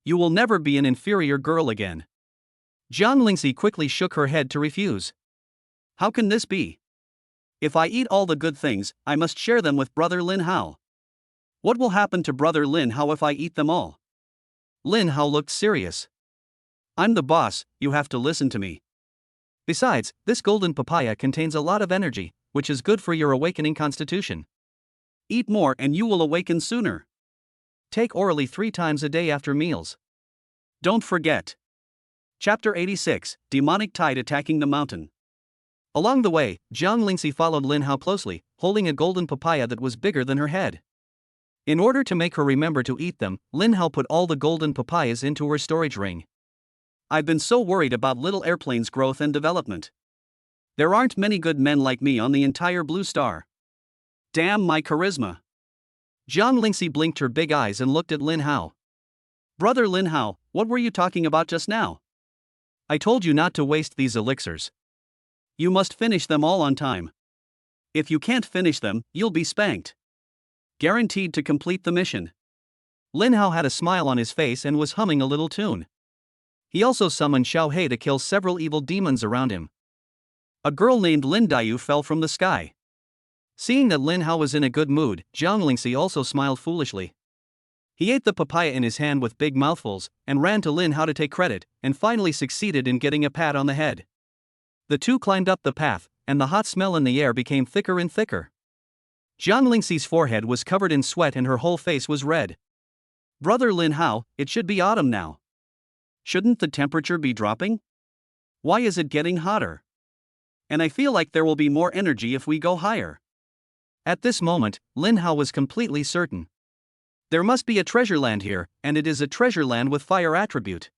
A: You will never be an inferior girl again. Jiang Lingxi quickly shook her head to refuse. How can this be? If I eat all the good things, I must share them with Brother Lin Hao. What will happen to Brother Lin Hao if I eat them all? Lin Hao looked serious. I'm the boss, you have to listen to me. Besides, this golden papaya contains a lot of energy, which is good for your awakening constitution. Eat more and you will awaken sooner. Take orally 3 times a day after meals. Don't forget. Chapter 86, Demonic Tide Attacking the Mountain. Along the way, Jiang Lingxi followed Lin Hao closely, holding a golden papaya that was bigger than her head. In order to make her remember to eat them, Lin Hao put all the golden papayas into her storage ring. I've been so worried about little airplane's growth and development. There aren't many good men like me on the entire Blue Star. Damn my charisma. Jiang Lingxi blinked her big eyes and looked at Lin Hao. Brother Lin Hao, what were you talking about just now? I told you not to waste these elixirs. You must finish them all on time. If you can't finish them, you'll be spanked. Guaranteed to complete the mission. Lin Hao had a smile on his face and was humming a little tune. He also summoned Xiao He to kill several evil demons around him. A girl named Lin Daiyu fell from the sky. Seeing that Lin Hao was in a good mood, Jiang Lingxi also smiled foolishly. He ate the papaya in his hand with big mouthfuls, and ran to Lin Hao to take credit, and finally succeeded in getting a pat on the head. The two climbed up the path, and the hot smell in the air became thicker and thicker. Jiang Lingxi's forehead was covered in sweat and her whole face was red. Brother Lin Hao, it should be autumn now. Shouldn't the temperature be dropping? Why is it getting hotter? And I feel like there will be more energy if we go higher. At this moment, Lin Hao was completely certain. There must be a treasure land here, and it is a treasure land with fire attribute.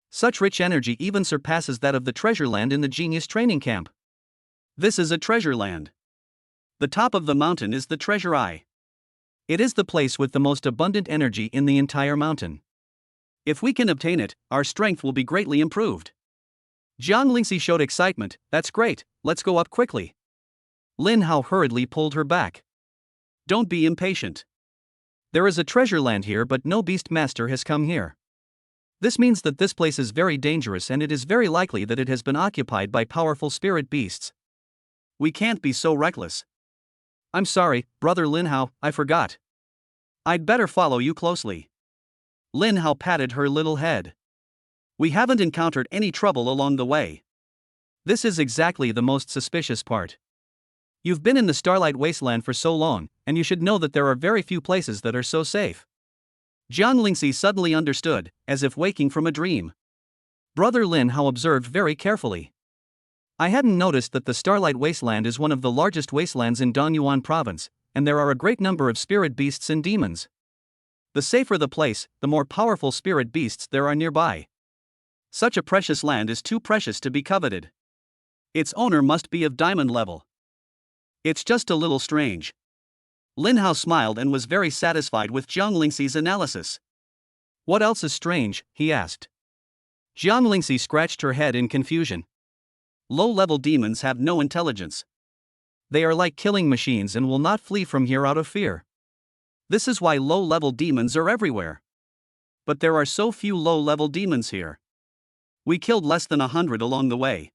A: Such rich energy even surpasses that of the treasure land in the genius training camp. This is a treasure land. The top of the mountain is the treasure eye. It is the place with the most abundant energy in the entire mountain. If we can obtain it, our strength will be greatly improved. Jiang Lingxi showed excitement. That's great, let's go up quickly. Lin Hao hurriedly pulled her back. Don't be impatient. There is a treasure land here, but no beast master has come here. This means that this place is very dangerous, and it is very likely that it has been occupied by powerful spirit beasts. We can't be so reckless. I'm sorry, Brother Lin Hao, I forgot. I'd better follow you closely. Lin Hao patted her little head. We haven't encountered any trouble along the way. This is exactly the most suspicious part. You've been in the Starlight Wasteland for so long, and you should know that there are very few places that are so safe. Jiang Lingxi suddenly understood, as if waking from a dream. Brother Lin Hao observed very carefully. I hadn't noticed that the Starlight Wasteland is one of the largest wastelands in Dongyuan province, and there are a great number of spirit beasts and demons. The safer the place, the more powerful spirit beasts there are nearby. Such a precious land is too precious to be coveted. Its owner must be of diamond level. It's just a little strange. Lin Hao smiled and was very satisfied with Jiang Lingxi's analysis. What else is strange? He asked. Jiang Lingxi scratched her head in confusion. Low-level demons have no intelligence. They are like killing machines and will not flee from here out of fear. This is why low-level demons are everywhere. But there are so few low-level demons here. We killed less than 100 along the way.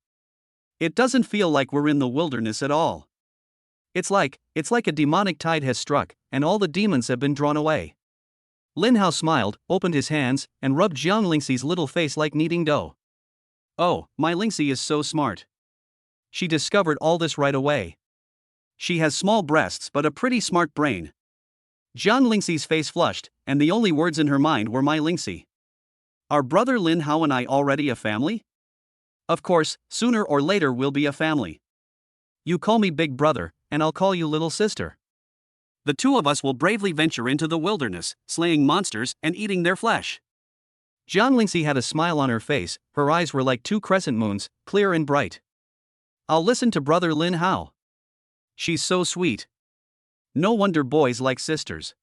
A: It doesn't feel like we're in the wilderness at all. It's like a demonic tide has struck, and all the demons have been drawn away. Lin Hao smiled, opened his hands, and rubbed Jiang Lingxi's little face like kneading dough. Oh, my Lingxi is so smart. She discovered all this right away. She has small breasts but a pretty smart brain. Jiang Lingxi's face flushed, and the only words in her mind were my Lingxi. Are Brother Lin Hao and I already a family? Of course, sooner or later we'll be a family. You call me big brother, and I'll call you little sister. The two of us will bravely venture into the wilderness, slaying monsters and eating their flesh. Jiang Lingxi had a smile on her face, her eyes were like two crescent moons, clear and bright. I'll listen to Brother Lin Hao. She's so sweet. No wonder boys like sisters.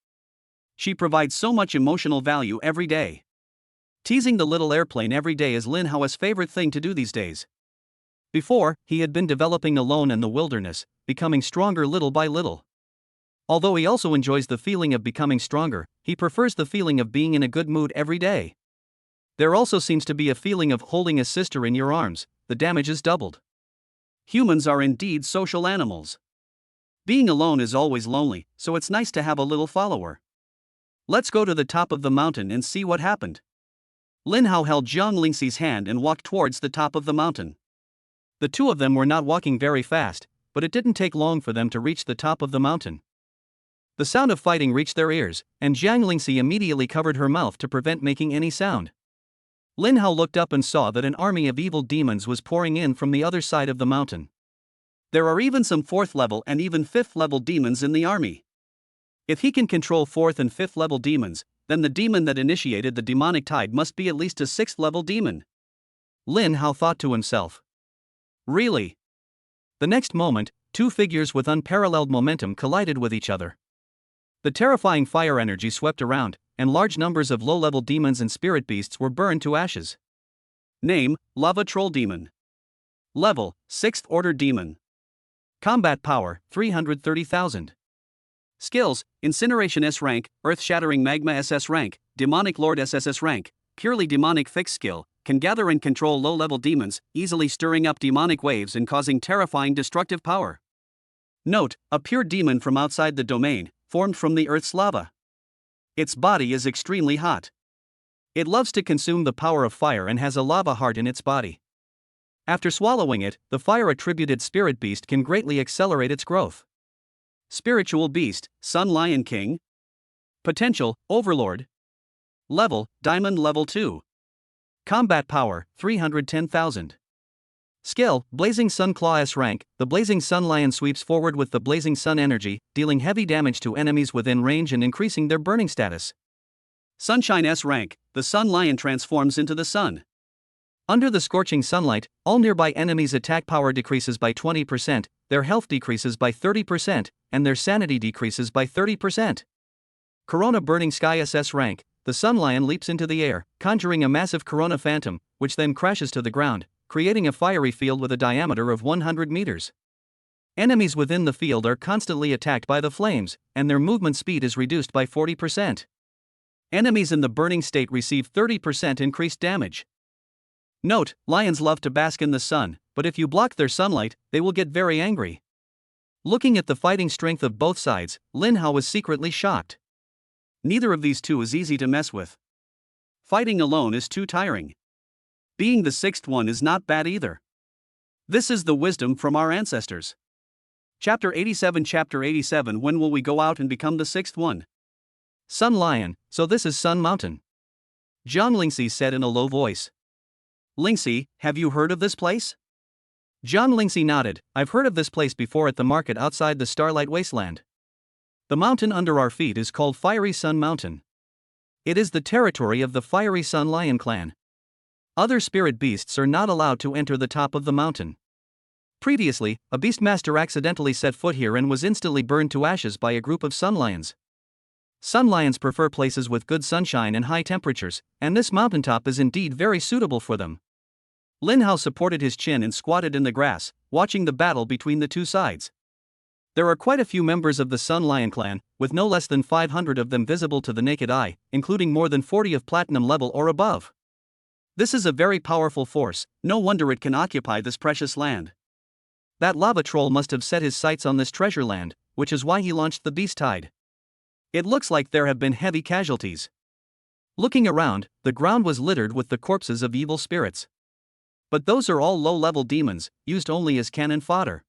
A: She provides so much emotional value every day. Teasing the little airplane every day is Lin Hao's favorite thing to do these days. Before, he had been developing alone in the wilderness, becoming stronger little by little. Although he also enjoys the feeling of becoming stronger, he prefers the feeling of being in a good mood every day. There also seems to be a feeling of holding a sister in your arms, the damage is doubled. Humans are indeed social animals. Being alone is always lonely, so it's nice to have a little follower. Let's go to the top of the mountain and see what happened. Lin Hao held Jiang Lingxi's hand and walked towards the top of the mountain. The two of them were not walking very fast, but it didn't take long for them to reach the top of the mountain. The sound of fighting reached their ears, and Jiang Lingxi immediately covered her mouth to prevent making any sound. Lin Hao looked up and saw that an army of evil demons was pouring in from the other side of the mountain. There are even some 4th level and even 5th level demons in the army. If he can control 4th and 5th level demons, then the demon that initiated the demonic tide must be at least a 6th level demon. Lin Hao thought to himself. Really? The next moment, two figures with unparalleled momentum collided with each other. The terrifying fire energy swept around, and large numbers of low-level demons and spirit beasts were burned to ashes. Name, Lava Troll Demon. Level, 6th Order Demon. Combat Power, 330,000. Skills, Incineration S rank, Earth-Shattering Magma SS rank, Demonic Lord SSS rank, Purely Demonic Fixed skill, can gather and control low-level demons, easily stirring up demonic waves and causing terrifying destructive power. Note, a pure demon from outside the domain, formed from the Earth's lava. Its body is extremely hot. It loves to consume the power of fire and has a lava heart in its body. After swallowing it, the fire-attributed spirit beast can greatly accelerate its growth. Spiritual Beast, Sun Lion King. Potential, Overlord. Level, Diamond Level 2. Combat Power, 310,000. Skill, Blazing Sun Claw S rank, the Blazing Sun Lion sweeps forward with the Blazing Sun energy, dealing heavy damage to enemies within range and increasing their burning status. Sunshine S rank, the Sun Lion transforms into the sun. Under the scorching sunlight, all nearby enemies' attack power decreases by 20%, their health decreases by 30%, and their sanity decreases by 30%. Corona Burning Sky SS rank, the Sun Lion leaps into the air, conjuring a massive Corona Phantom, which then crashes to the ground, creating a fiery field with a diameter of 100 meters. Enemies within the field are constantly attacked by the flames, and their movement speed is reduced by 40%. Enemies in the burning state receive 30% increased damage. Note, lions love to bask in the sun, but if you block their sunlight, they will get very angry. Looking at the fighting strength of both sides, Lin Hao was secretly shocked. Neither of these two is easy to mess with. Fighting alone is too tiring. Being the sixth one is not bad either. This is the wisdom from our ancestors. Chapter 87. When will we go out and become the sixth one? Sun Lion, so this is Sun Mountain. Jiang Lingxi said in a low voice. Lingxi, have you heard of this place? Jiang Lingxi nodded. I've heard of this place before at the market outside the Starlight Wasteland. The mountain under our feet is called Fiery Sun Mountain. It is the territory of the Fiery Sun Lion clan. Other spirit beasts are not allowed to enter the top of the mountain. Previously, a beastmaster accidentally set foot here and was instantly burned to ashes by a group of sun lions. Sun lions prefer places with good sunshine and high temperatures, and this mountaintop is indeed very suitable for them. Lin Hao supported his chin and squatted in the grass, watching the battle between the two sides. There are quite a few members of the Sun Lion clan, with no less than 500 of them visible to the naked eye, including more than 40 of platinum level or above. This is a very powerful force, no wonder it can occupy this precious land. That lava troll must have set his sights on this treasure land, which is why he launched the beast tide. It looks like there have been heavy casualties. Looking around, the ground was littered with the corpses of evil spirits. But those are all low-level demons, used only as cannon fodder.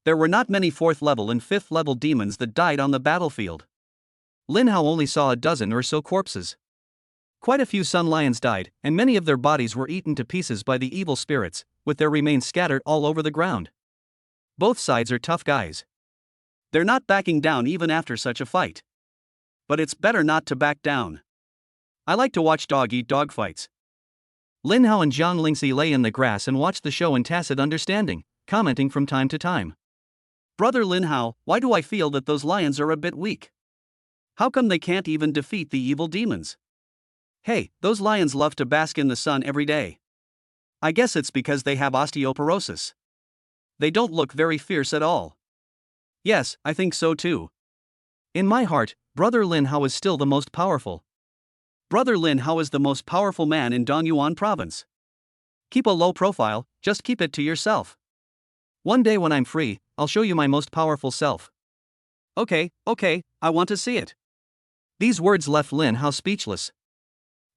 A: There were not many 4th level and 5th level demons that died on the battlefield. Lin Hao only saw a dozen or so corpses. Quite a few sun lions died, and many of their bodies were eaten to pieces by the evil spirits, with their remains scattered all over the ground. Both sides are tough guys. They're not backing down even after such a fight. But it's better not to back down. I like to watch dog-eat-dog fights. Lin Hao and Jiang Lingxi lay in the grass and watched the show in tacit understanding, commenting from time to time. Brother Lin Hao, why do I feel that those lions are a bit weak? How come they can't even defeat the evil demons? Hey, those lions love to bask in the sun every day. I guess it's because they have osteoporosis. They don't look very fierce at all. Yes, I think so too. In my heart, Brother Lin Hao is still the most powerful. Brother Lin Hao is the most powerful man in Dongyuan province. Keep a low profile, just keep it to yourself. One day when I'm free, I'll show you my most powerful self. Okay, I want to see it. These words left Lin Hao speechless.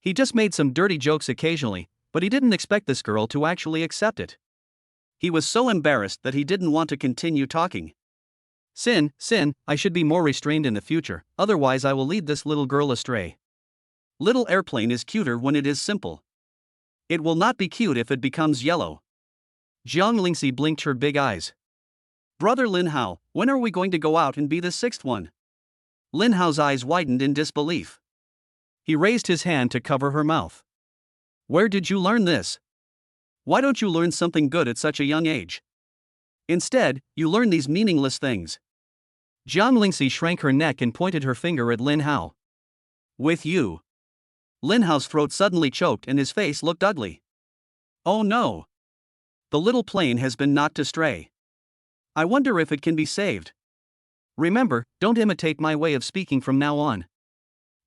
A: He just made some dirty jokes occasionally, but he didn't expect this girl to actually accept it. He was so embarrassed that he didn't want to continue talking. Sin, I should be more restrained in the future, otherwise I will lead this little girl astray. Little airplane is cuter when it is simple. It will not be cute if it becomes yellow. Jiang Lingxi blinked her big eyes. Brother Lin Hao, when are we going to go out and be the sixth one? Lin Hao's eyes widened in disbelief. He raised his hand to cover her mouth. Where did you learn this? Why don't you learn something good at such a young age? Instead, you learn these meaningless things. Jiang Lingxi shrank her neck and pointed her finger at Lin Hao. With you. Lin Hao's throat suddenly choked and his face looked ugly. Oh no. The little plane has been knocked astray. I wonder if it can be saved. Remember, don't imitate my way of speaking from now on.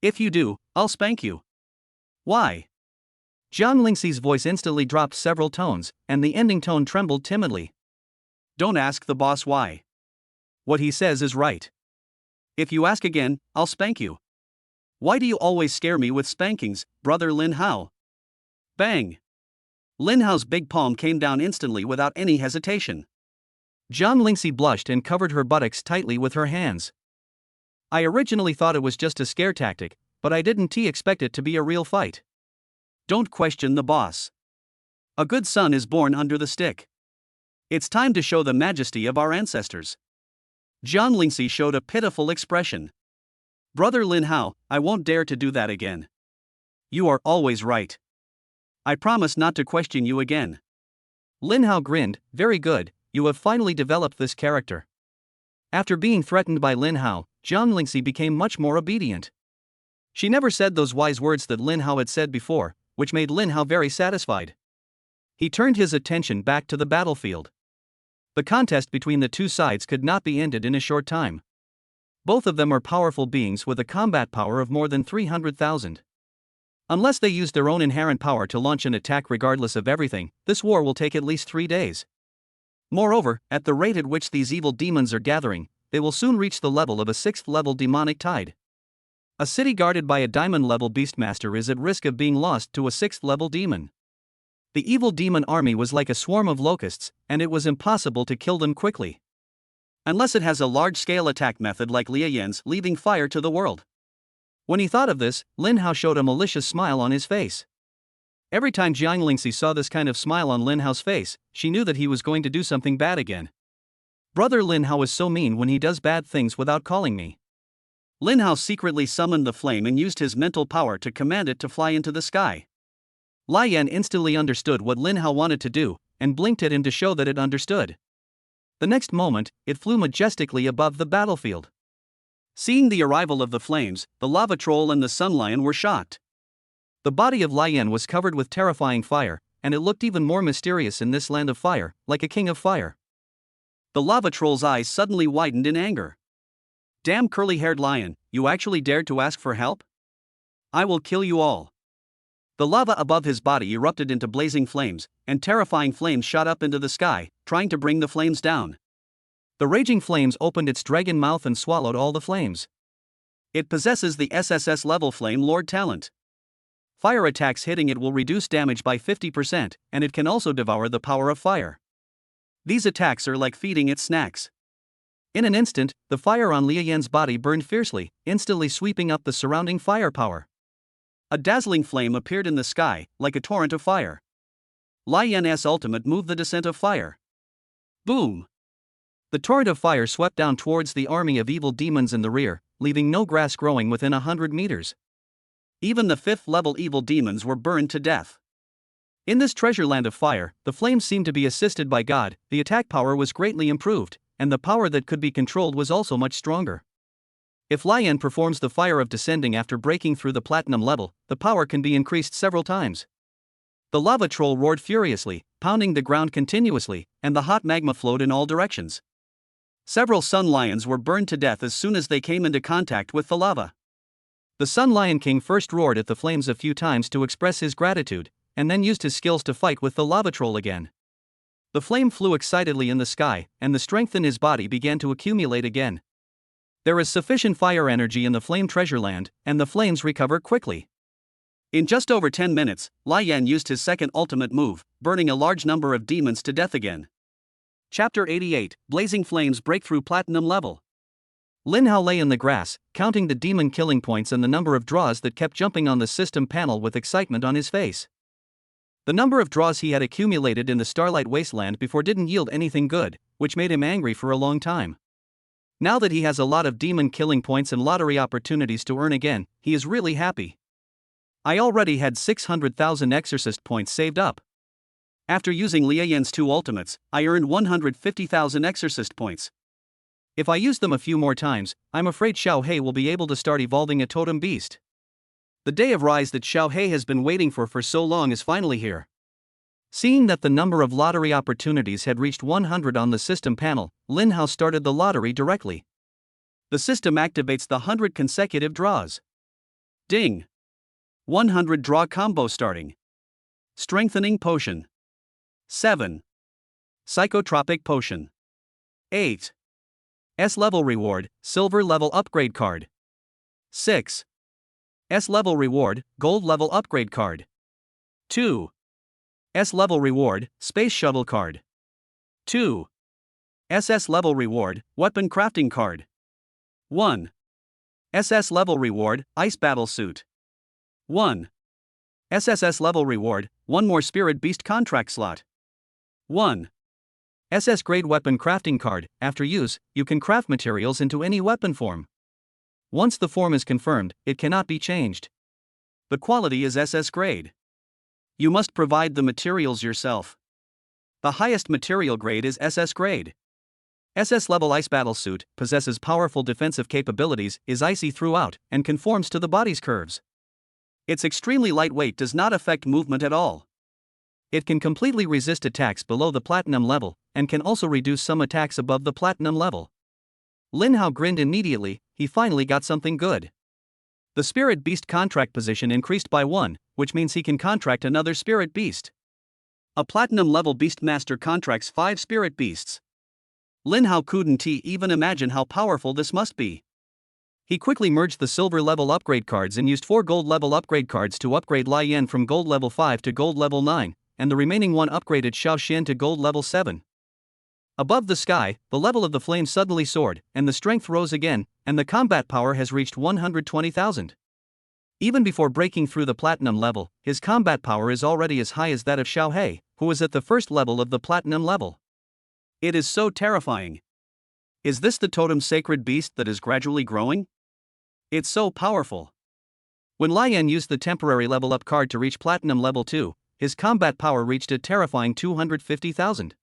A: If you do, I'll spank you. Why? Jiang Lingxi's voice instantly dropped several tones, and the ending tone trembled timidly. Don't ask the boss why. What he says is right. If you ask again, I'll spank you. Why do you always scare me with spankings, Brother Lin Hao? Bang! Lin Hao's big palm came down instantly without any hesitation. Jiang Lingxi blushed and covered her buttocks tightly with her hands. I originally thought it was just a scare tactic, but I didn't expect it to be a real fight. Don't question the boss. A good son is born under the stick. It's time to show the majesty of our ancestors. Jiang Lingxi showed a pitiful expression. Brother Lin Hao, I won't dare to do that again. You are always right. I promise not to question you again. Lin Hao grinned. Very good, you have finally developed this character. After being threatened by Lin Hao, Jiang Lingxi became much more obedient. She never said those wise words that Lin Hao had said before, which made Lin Hao very satisfied. He turned his attention back to the battlefield. The contest between the two sides could not be ended in a short time. Both of them are powerful beings with a combat power of more than 300,000. Unless they use their own inherent power to launch an attack regardless of everything, this war will take at least 3 days. Moreover, at the rate at which these evil demons are gathering, they will soon reach the level of a 6th-level demonic tide. A city guarded by a diamond-level beastmaster is at risk of being lost to a 6th-level demon. The evil demon army was like a swarm of locusts, and it was impossible to kill them quickly. Unless it has a large-scale attack method like Liu Yan's leaving fire to the world. When he thought of this, Lin Hao showed a malicious smile on his face. Every time Jiang Lingxi saw this kind of smile on Lin Hao's face, she knew that he was going to do something bad again. Brother Lin Hao is so mean when he does bad things without calling me. Lin Hao secretly summoned the flame and used his mental power to command it to fly into the sky. Lai Yan instantly understood what Lin Hao wanted to do, and blinked at him to show that it understood. The next moment, it flew majestically above the battlefield. Seeing the arrival of the flames, the lava troll and the sun lion were shocked. The body of Lai Yan was covered with terrifying fire, and it looked even more mysterious in this land of fire, like a king of fire. The lava troll's eyes suddenly widened in anger. Damn curly-haired lion, you actually dared to ask for help? I will kill you all. The lava above his body erupted into blazing flames, and terrifying flames shot up into the sky, trying to bring the flames down. The raging flames opened its dragon mouth and swallowed all the flames. It possesses the SSS level Flame Lord talent. Fire attacks hitting it will reduce damage by 50%, and it can also devour the power of fire. These attacks are like feeding it snacks. In an instant, the fire on Liu Yan's body burned fiercely, instantly sweeping up the surrounding firepower. A dazzling flame appeared in the sky, like a torrent of fire. Lai Yan's ultimate moved the descent of fire. Boom! The torrent of fire swept down towards the army of evil demons in the rear, leaving no grass growing within 100 meters. Even the 5th-level evil demons were burned to death. In this treasure land of fire, the flames seemed to be assisted by God, the attack power was greatly improved, and the power that could be controlled was also much stronger. If Lai Yan performs the fire of descending after breaking through the platinum level, the power can be increased several times. The lava troll roared furiously, pounding the ground continuously, and the hot magma flowed in all directions. Several sun lions were burned to death as soon as they came into contact with the lava. The Sun Lion King first roared at the flames a few times to express his gratitude, and then used his skills to fight with the lava troll again. The flame flew excitedly in the sky, and the strength in his body began to accumulate again. There is sufficient fire energy in the flame treasure land, and the flames recover quickly. In just over 10 minutes, Lai Yan used his second ultimate move, burning a large number of demons to death again. Chapter 88, Blazing Flames Break Through Platinum Level. Lin Hao lay in the grass, counting the demon killing points and the number of draws that kept jumping on the system panel with excitement on his face. The number of draws he had accumulated in the Starlight Wasteland before didn't yield anything good, which made him angry for a long time. Now that he has a lot of demon killing points and lottery opportunities to earn again, he is really happy. I already had 600,000 exorcist points saved up. After using Liu Yan's 2 ultimates, I earned 150,000 exorcist points. If I use them a few more times, I'm afraid Xiao He will be able to start evolving a totem beast. The day of rise that Xiao He has been waiting for so long is finally here. Seeing that the number of lottery opportunities had reached 100 on the system panel, Lin Hao started the lottery directly. The system activates the 100 consecutive draws. Ding! 100 draw combo starting. Strengthening Potion. 7. Psychotropic Potion. 8. S-level reward, silver level upgrade card. 6. S-level reward, gold level upgrade card. 2. S-level reward, space shuttle card. 2. SS level reward, weapon crafting card. 1. SS level reward, ice battle suit. 1. SSS level reward, 1 more spirit beast contract slot. 1. SS grade weapon crafting card. After use, you can craft materials into any weapon form. Once the form is confirmed, it cannot be changed. The quality is SS grade. You must provide the materials yourself. The highest material grade is SS grade. SS level ice battle suit possesses powerful defensive capabilities, is icy throughout, and conforms to the body's curves. Its extremely lightweight does not affect movement at all. It can completely resist attacks below the platinum level, and can also reduce some attacks above the platinum level. Lin Hao grinned immediately, he finally got something good. The Spirit Beast contract position increased by 1, which means he can contract another Spirit Beast. A platinum level Beastmaster contracts 5 Spirit Beasts. Lin Hao couldn't even imagine how powerful this must be. He quickly merged the silver level upgrade cards and used 4 gold level upgrade cards to upgrade Lai Yan from gold level 5 to gold level 9, and the remaining one upgraded Xiao Xian to gold level 7. Above the sky, the level of the flame suddenly soared, and the strength rose again, and the combat power has reached 120,000. Even before breaking through the platinum level, his combat power is already as high as that of Xiao He, who was at the first level of the platinum level. It is so terrifying. Is this the totem sacred beast that is gradually growing? It's so powerful. When Lai Yan used the temporary level up card to reach platinum level 2, his combat power reached a terrifying 250,000.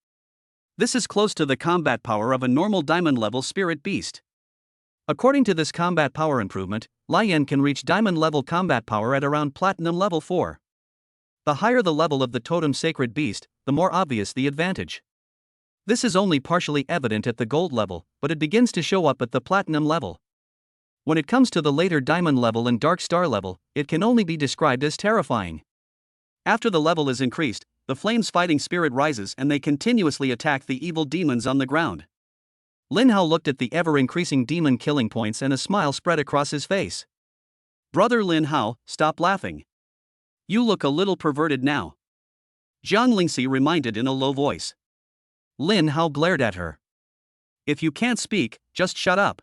A: This is close to the combat power of a normal diamond level spirit beast. According to this combat power improvement, Lai Yan can reach diamond level combat power at around platinum level 4. The higher the level of the totem sacred beast, the more obvious the advantage. This is only partially evident at the gold level, but it begins to show up at the platinum level. When it comes to the later diamond level and dark star level, it can only be described as terrifying. After the level is increased, the flame's fighting spirit rises and they continuously attack the evil demons on the ground. Lin Hao looked at the ever-increasing demon killing points and a smile spread across his face. Brother Lin Hao, stop laughing. You look a little perverted now. Jiang Lingxi reminded in a low voice. Lin Hao glared at her. If you can't speak, just shut up.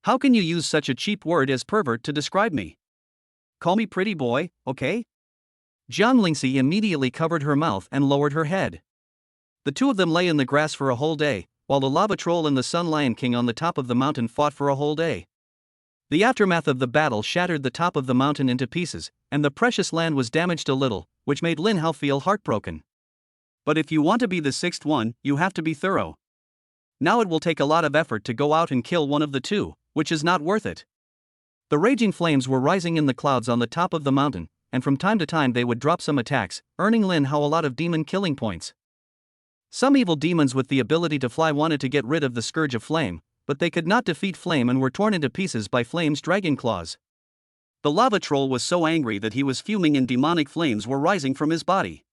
A: How can you use such a cheap word as pervert to describe me? Call me pretty boy, okay? Jiang Lingxi immediately covered her mouth and lowered her head. The two of them lay in the grass for a whole day, while the lava troll and the Sun Lion King on the top of the mountain fought for a whole day. The aftermath of the battle shattered the top of the mountain into pieces, and the precious land was damaged a little, which made Lin Hao feel heartbroken. But if you want to be the sixth one, you have to be thorough. Now it will take a lot of effort to go out and kill one of the two, which is not worth it. The raging flames were rising in the clouds on the top of the mountain, and from time to time they would drop some attacks, earning Lin Hao a lot of demon killing points. Some evil demons with the ability to fly wanted to get rid of the scourge of flame, but they could not defeat flame and were torn into pieces by flame's dragon claws. The lava troll was so angry that he was fuming and demonic flames were rising from his body.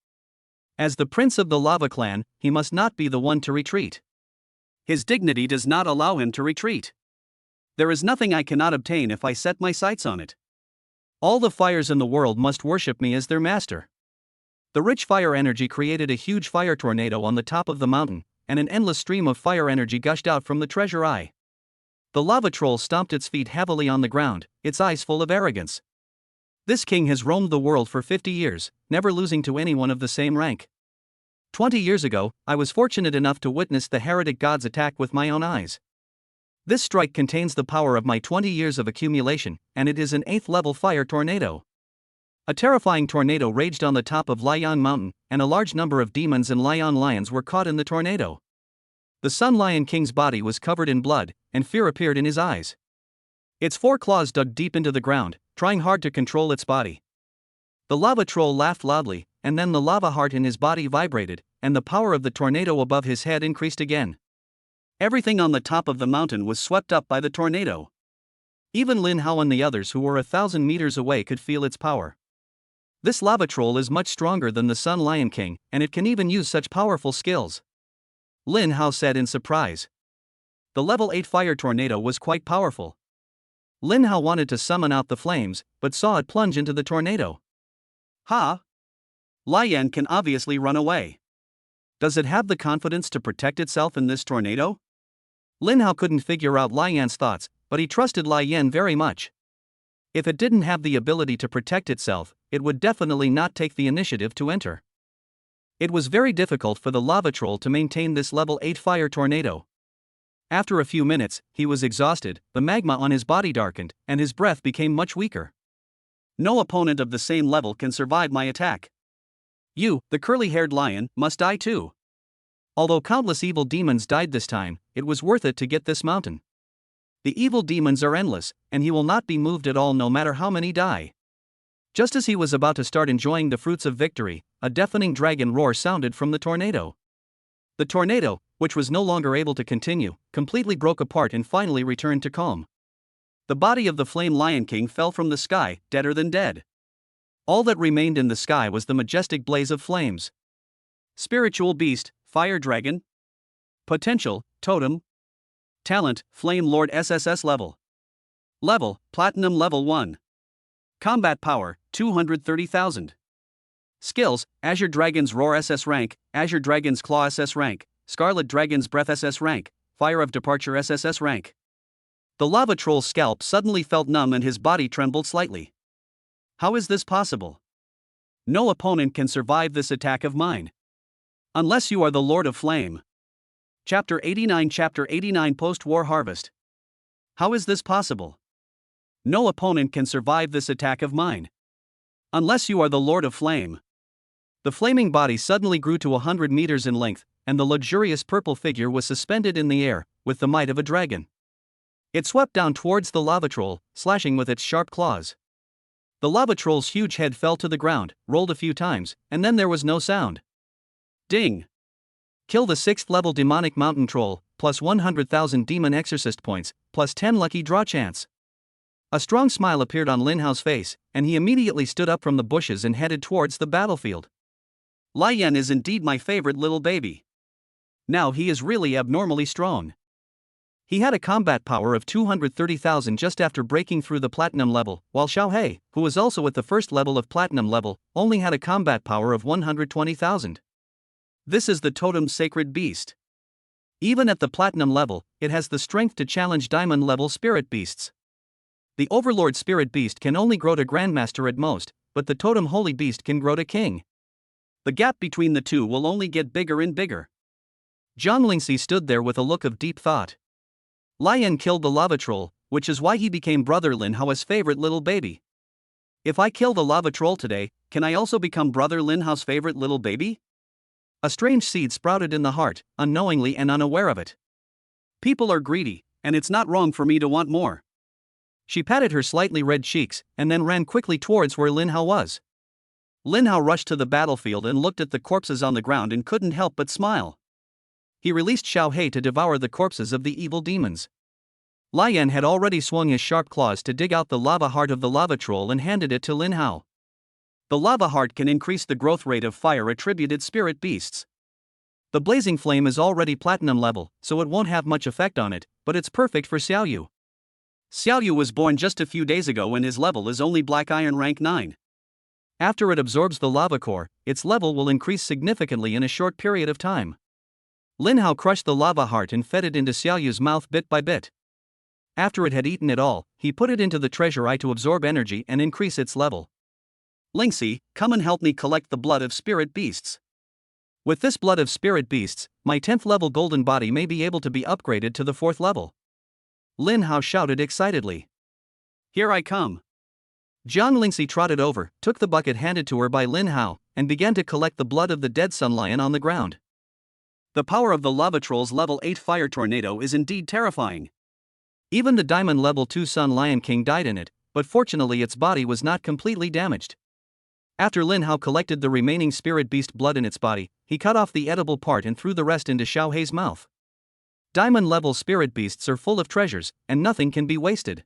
A: As the prince of the lava clan, he must not be the one to retreat. His dignity does not allow him to retreat. There is nothing I cannot obtain if I set my sights on it. All the fires in the world must worship me as their master. The rich fire energy created a huge fire tornado on the top of the mountain, and an endless stream of fire energy gushed out from the treasure eye. The lava troll stomped its feet heavily on the ground, its eyes full of arrogance. This king has roamed the world for 50 years, never losing to anyone of the same rank. 20 years ago, I was fortunate enough to witness the heretic gods attack with my own eyes. This strike contains the power of my 20 years of accumulation, and it is an 8th level fire tornado. A terrifying tornado raged on the top of Lion Mountain, and a large number of demons and lion lions were caught in the tornado. The Sun Lion King's body was covered in blood, and fear appeared in his eyes. Its 4 claws dug deep into the ground, trying hard to control its body. The lava troll laughed loudly, and then the lava heart in his body vibrated, and the power of the tornado above his head increased again. Everything on the top of the mountain was swept up by the tornado. Even Lin Hao and the others who were 1,000 meters away could feel its power. This lava troll is much stronger than the Sun Lion King, and it can even use such powerful skills. Lin Hao said in surprise. The level 8 fire tornado was quite powerful. Lin Hao wanted to summon out the flames, but saw it plunge into the tornado. Ha! Lai Yan can obviously run away. Does it have the confidence to protect itself in this tornado? Lin Hao couldn't figure out Lai Yan's thoughts, but he trusted Lai Yan very much. If it didn't have the ability to protect itself, it would definitely not take the initiative to enter. It was very difficult for the lava troll to maintain this level 8 fire tornado. After a few minutes, he was exhausted, the magma on his body darkened, and his breath became much weaker. No opponent of the same level can survive my attack. You, the curly-haired lion, must die too. Although countless evil demons died this time, it was worth it to get this mountain. The evil demons are endless, and he will not be moved at all no matter how many die. Just as he was about to start enjoying the fruits of victory, a deafening dragon roar sounded from the tornado. The tornado, which was no longer able to continue, completely broke apart and finally returned to calm. The body of the Flame Lion King fell from the sky, deader than dead. All that remained in the sky was the majestic blaze of flames. Spiritual Beast, Fire Dragon. Potential, Totem. Talent, Flame Lord SSS level. Level, Platinum level 1. Combat power, 230,000. Skills, Azure Dragon's Roar SS rank, Azure Dragon's Claw SS rank, Scarlet Dragon's Breath SS rank, Fire of Departure SSS rank. The lava troll's scalp suddenly felt numb and his body trembled slightly. How is this possible? No opponent can survive this attack of mine. Unless you are the Lord of Flame. Chapter 89 Post-War Harvest. How is this possible? No opponent can survive this attack of mine. Unless you are the Lord of Flame. The flaming body suddenly grew to 100 meters in length, and the luxurious purple figure was suspended in the air, with the might of a dragon. It swept down towards the lava troll, slashing with its sharp claws. The lava troll's huge head fell to the ground, rolled a few times, and then there was no sound. Ding! Kill the 6th level demonic mountain troll, plus 100,000 demon exorcist points, plus 10 lucky draw chance. A strong smile appeared on Lin Hao's face, and he immediately stood up from the bushes and headed towards the battlefield. Lian is indeed my favorite little baby. Now he is really abnormally strong. He had a combat power of 230,000 just after breaking through the platinum level, while Xiaohei, who was also at the first level of platinum level, only had a combat power of 120,000. This is the totem sacred beast. Even at the platinum level, it has the strength to challenge diamond level spirit beasts. The overlord spirit beast can only grow to grandmaster at most, but the totem holy beast can grow to king. The gap between the two will only get bigger and bigger. Zhang Lingxi stood there with a look of deep thought. Lian killed the lava troll, which is why he became Brother Lin Hao's favorite little baby. If I kill the lava troll today, can I also become Brother Lin Hao's favorite little baby? A strange seed sprouted in the heart, unknowingly and unaware of it. People are greedy, and it's not wrong for me to want more. She patted her slightly red cheeks, and then ran quickly towards where Lin Hao was. Lin Hao rushed to the battlefield and looked at the corpses on the ground and couldn't help but smile. He released Xiaohei to devour the corpses of the evil demons. Lian had already swung his sharp claws to dig out the lava heart of the lava troll and handed it to Lin Hao. The lava heart can increase the growth rate of fire-attributed spirit beasts. The blazing flame is already platinum level, so it won't have much effect on it, but it's perfect for Xiaoyu. Xiaoyu was born just a few days ago and his level is only Black Iron rank 9. After it absorbs the lava core, its level will increase significantly in a short period of time. Lin Hao crushed the lava heart and fed it into Xiaoyu's mouth bit by bit. After it had eaten it all, he put it into the treasure eye to absorb energy and increase its level. Lingxi, come and help me collect the blood of spirit beasts. With this blood of spirit beasts, my 10th level golden body may be able to be upgraded to the 4th level. Lin Hao shouted excitedly. Here I come. Zhang Lingxi trotted over, took the bucket handed to her by Lin Hao, and began to collect the blood of the dead sun lion on the ground. The power of the lava troll's level 8 fire tornado is indeed terrifying. Even the diamond level 2 sun lion king died in it, but fortunately its body was not completely damaged. After Lin Hao collected the remaining spirit beast blood in its body, he cut off the edible part and threw the rest into Xiaohei's mouth. Diamond level spirit beasts are full of treasures, and nothing can be wasted.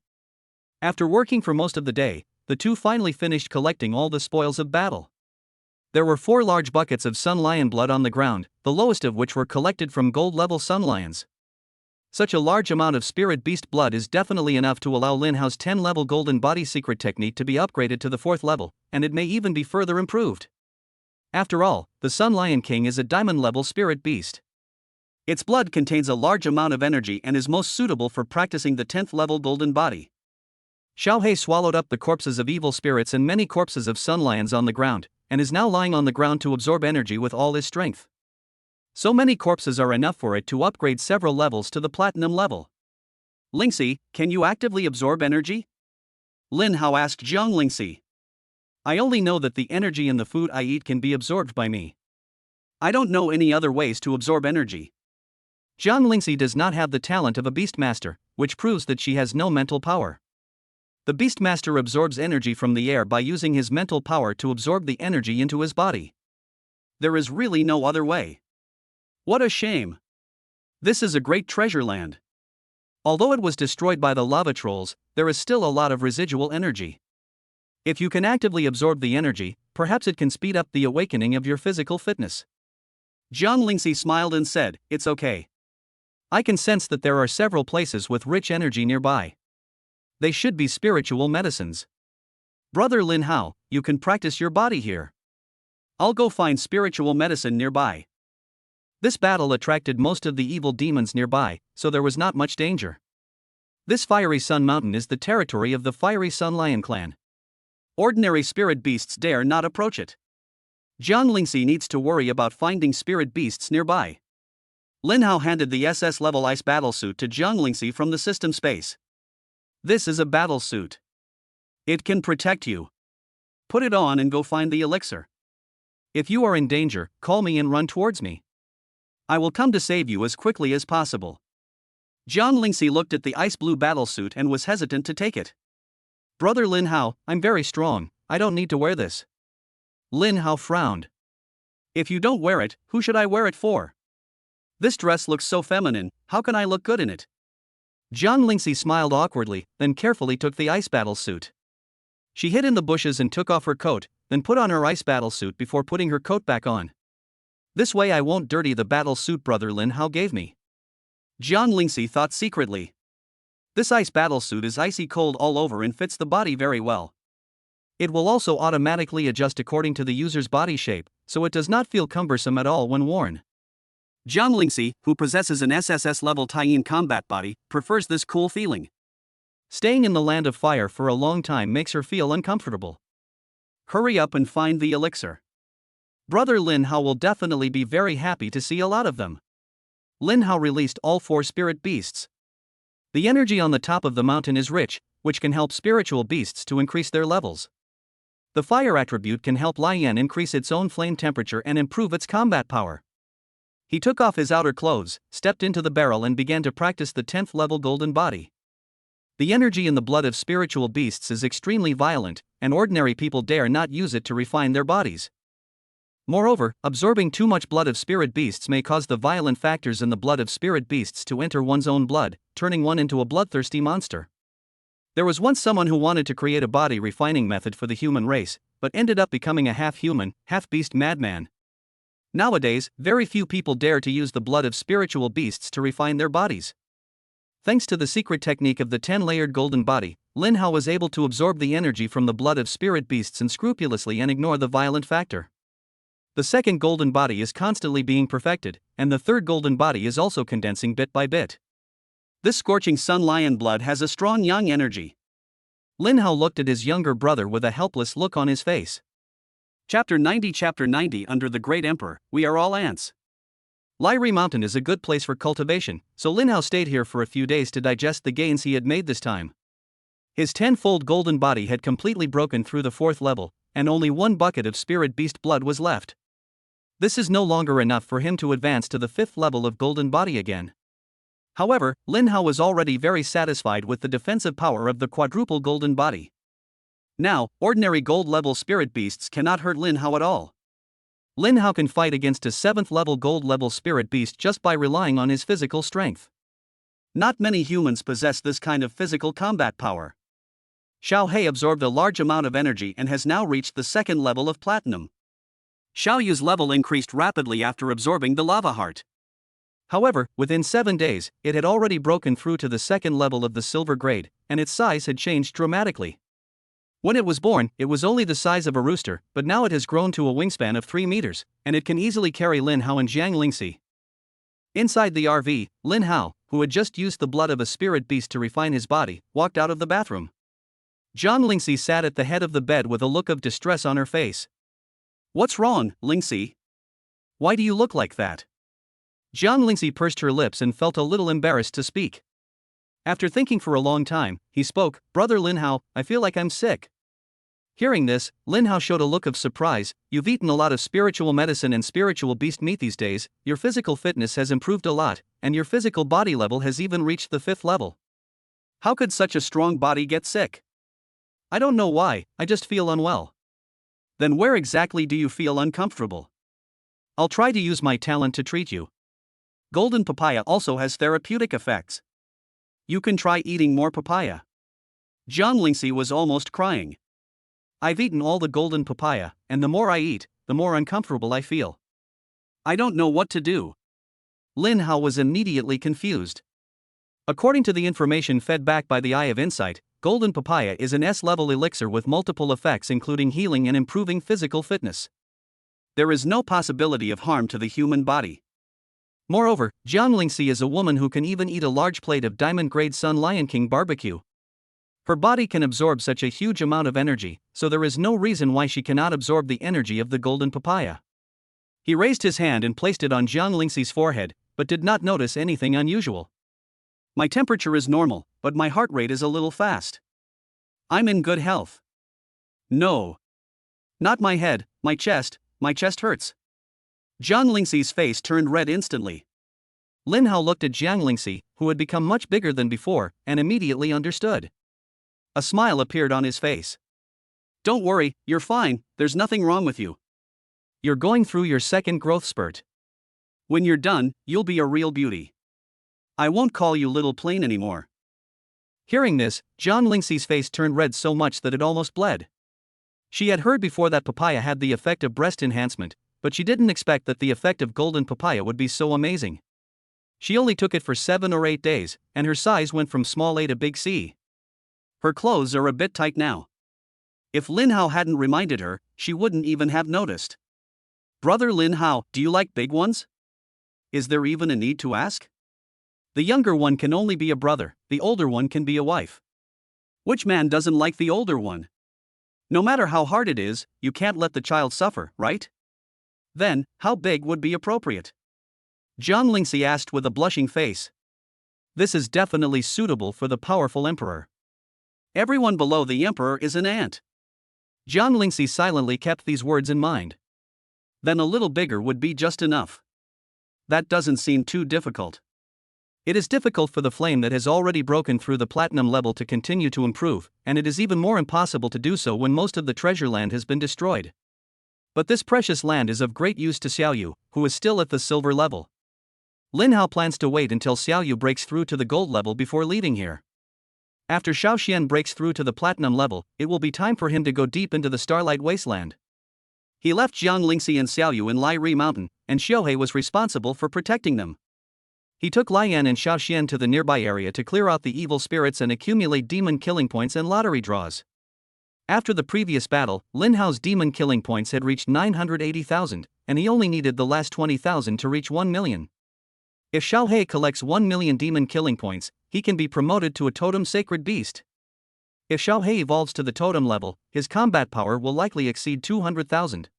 A: After working for most of the day, the two finally finished collecting all the spoils of battle. There were 4 large buckets of sun lion blood on the ground, the lowest of which were collected from gold level sun lions. Such a large amount of spirit beast blood is definitely enough to allow Lin Hao's 10 level golden body secret technique to be upgraded to the 4th level, and it may even be further improved. After all, the Sun Lion King is a diamond level spirit beast. Its blood contains a large amount of energy and is most suitable for practicing the 10th level golden body. Xiaohei swallowed up the corpses of evil spirits and many corpses of sun lions on the ground, and is now lying on the ground to absorb energy with all his strength. So many corpses are enough for it to upgrade several levels to the platinum level. Lingxi, can you actively absorb energy? Lin Hao asked Zhang Lingxi. I only know that the energy in the food I eat can be absorbed by me. I don't know any other ways to absorb energy. Zhang Lingxi does not have the talent of a Beastmaster, which proves that she has no mental power. The Beastmaster absorbs energy from the air by using his mental power to absorb the energy into his body. There is really no other way. What a shame. This is a great treasure land. Although it was destroyed by the lava trolls, there is still a lot of residual energy. If you can actively absorb the energy, perhaps it can speed up the awakening of your physical fitness. Jiang Lingxi smiled and said, "It's okay. I can sense that there are several places with rich energy nearby. They should be spiritual medicines. Brother Lin Hao, you can practice your body here. I'll go find spiritual medicine nearby." This battle attracted most of the evil demons nearby, so there was not much danger. This fiery sun mountain is the territory of the fiery sun lion clan. Ordinary spirit beasts dare not approach it. Jiang Lingxi needs to worry about finding spirit beasts nearby. Lin Hao handed the SS level ice battle suit to Jiang Lingxi from the system space. This is a battle suit. It can protect you. Put it on and go find the elixir. If you are in danger, call me and run towards me. I will come to save you as quickly as possible. Jiang Lingxi looked at the ice blue battle suit and was hesitant to take it. Brother Lin Hao, I'm very strong, I don't need to wear this. Lin Hao frowned. If you don't wear it, who should I wear it for? This dress looks so feminine, how can I look good in it? Jiang Lingxi smiled awkwardly, then carefully took the ice battle suit. She hid in the bushes and took off her coat, then put on her ice battle suit before putting her coat back on. This way I won't dirty the battle suit Brother Lin Hao gave me. Jiang Lingxi thought secretly. This ice battle suit is icy cold all over and fits the body very well. It will also automatically adjust according to the user's body shape, so it does not feel cumbersome at all when worn. Jiang Lingxi, who possesses an SSS level Taiyin combat body, prefers this cool feeling. Staying in the land of fire for a long time makes her feel uncomfortable. Hurry up and find the elixir. Brother Lin Hao will definitely be very happy to see a lot of them. Lin Hao released all 4 spirit beasts. The energy on the top of the mountain is rich, which can help spiritual beasts to increase their levels. The fire attribute can help Lian increase its own flame temperature and improve its combat power. He took off his outer clothes, stepped into the barrel and began to practice the 10th level golden body. The energy in the blood of spiritual beasts is extremely violent, and ordinary people dare not use it to refine their bodies. Moreover, absorbing too much blood of spirit beasts may cause the violent factors in the blood of spirit beasts to enter one's own blood, turning one into a bloodthirsty monster. There was once someone who wanted to create a body refining method for the human race, but ended up becoming a half-human, half-beast madman. Nowadays, very few people dare to use the blood of spiritual beasts to refine their bodies. Thanks to the secret technique of the 10-layered golden body, Lin Hao was able to absorb the energy from the blood of spirit beasts unscrupulously and ignore the violent factor. The second golden body is constantly being perfected, and the third golden body is also condensing bit by bit. This scorching sun lion blood has a strong yang energy. Lin Hao looked at his younger brother with a helpless look on his face. Chapter 90 Under the Great Emperor, we are all ants. Lyri Mountain is a good place for cultivation, so Lin Hao stayed here for a few days to digest the gains he had made this time. His 10-fold golden body had completely broken through the 4th level, and only 1 bucket of spirit beast blood was left. This is no longer enough for him to advance to the 5th level of golden body again. However, Lin Hao was already very satisfied with the defensive power of the quadruple golden body. Now, ordinary gold-level spirit beasts cannot hurt Lin Hao at all. Lin Hao can fight against a 7th-level gold-level spirit beast just by relying on his physical strength. Not many humans possess this kind of physical combat power. Xiao He absorbed a large amount of energy and has now reached the 2nd level of platinum. Xiao Yu's level increased rapidly after absorbing the lava heart. However, within 7 days, it had already broken through to the 2nd level of the silver grade, and its size had changed dramatically. When it was born, it was only the size of a rooster, but now it has grown to a wingspan of 3 meters, and it can easily carry Lin Hao and Jiang Lingxi. Inside the RV, Lin Hao, who had just used the blood of a spirit beast to refine his body, walked out of the bathroom. Jiang Lingxi sat at the head of the bed with a look of distress on her face. What's wrong, Lingxi? Why do you look like that? Jiang Lingxi pursed her lips and felt a little embarrassed to speak. After thinking for a long time, he spoke, Brother Lin Hao, I feel like I'm sick. Hearing this, Lin Hao showed a look of surprise. You've eaten a lot of spiritual medicine and spiritual beast meat these days, your physical fitness has improved a lot, and your physical body level has even reached the 5th level. How could such a strong body get sick? I don't know why, I just feel unwell. Then where exactly do you feel uncomfortable? I'll try to use my talent to treat you. Golden papaya also has therapeutic effects. You can try eating more papaya. Jiang Lingxi was almost crying. I've eaten all the golden papaya, and the more I eat, the more uncomfortable I feel. I don't know what to do. Lin Hao was immediately confused. According to the information fed back by the Eye of Insight, golden papaya is an S-level elixir with multiple effects including healing and improving physical fitness. There is no possibility of harm to the human body. Moreover, Jiang Lingxi is a woman who can even eat a large plate of diamond-grade Sun Lion King barbecue. Her body can absorb such a huge amount of energy, so there is no reason why she cannot absorb the energy of the golden papaya. He raised his hand and placed it on Jiang Lingxi's forehead, but did not notice anything unusual. My temperature is normal, but my heart rate is a little fast. I'm in good health. No. Not my head, my chest hurts. Jiang Lingxi's face turned red instantly. Lin Hao looked at Jiang Lingxi, who had become much bigger than before, and immediately understood. A smile appeared on his face. Don't worry, you're fine, there's nothing wrong with you. You're going through your second growth spurt. When you're done, you'll be a real beauty. I won't call you Little Plain anymore. Hearing this, Jiang Lingxi's face turned red so much that it almost bled. She had heard before that papaya had the effect of breast enhancement, but she didn't expect that the effect of golden papaya would be so amazing. She only took it for 7 or 8 days, and her size went from small A to big C. Her clothes are a bit tight now. If Lin Hao hadn't reminded her, she wouldn't even have noticed. Brother Lin Hao, do you like big ones? Is there even a need to ask? The younger one can only be a brother, the older one can be a wife. Which man doesn't like the older one? No matter how hard it is, you can't let the child suffer, right? Then, how big would be appropriate? Jiang Lingxi asked with a blushing face. This is definitely suitable for the powerful emperor. Everyone below the emperor is an ant. Jiang Lingxi silently kept these words in mind. Then a little bigger would be just enough. That doesn't seem too difficult. It is difficult for the flame that has already broken through the platinum level to continue to improve, and it is even more impossible to do so when most of the treasure land has been destroyed. But this precious land is of great use to Xiaoyu, who is still at the silver level. Lin Hao plans to wait until Xiaoyu breaks through to the gold level before leaving here. After Xiao Xian breaks through to the platinum level, it will be time for him to go deep into the Starlight Wasteland. He left Jiang Lingxi and Xiaoyu in Lai Ri Mountain, and Xiaohei was responsible for protecting them. He took Lian and Xiao Xian to the nearby area to clear out the evil spirits and accumulate demon killing points and lottery draws. After the previous battle, Lin Hao's demon killing points had reached 980,000, and he only needed the last 20,000 to reach 1 million. If Xiaohei collects 1 million demon killing points, he can be promoted to a totem sacred beast. If Xiaohei evolves to the totem level, his combat power will likely exceed 200,000.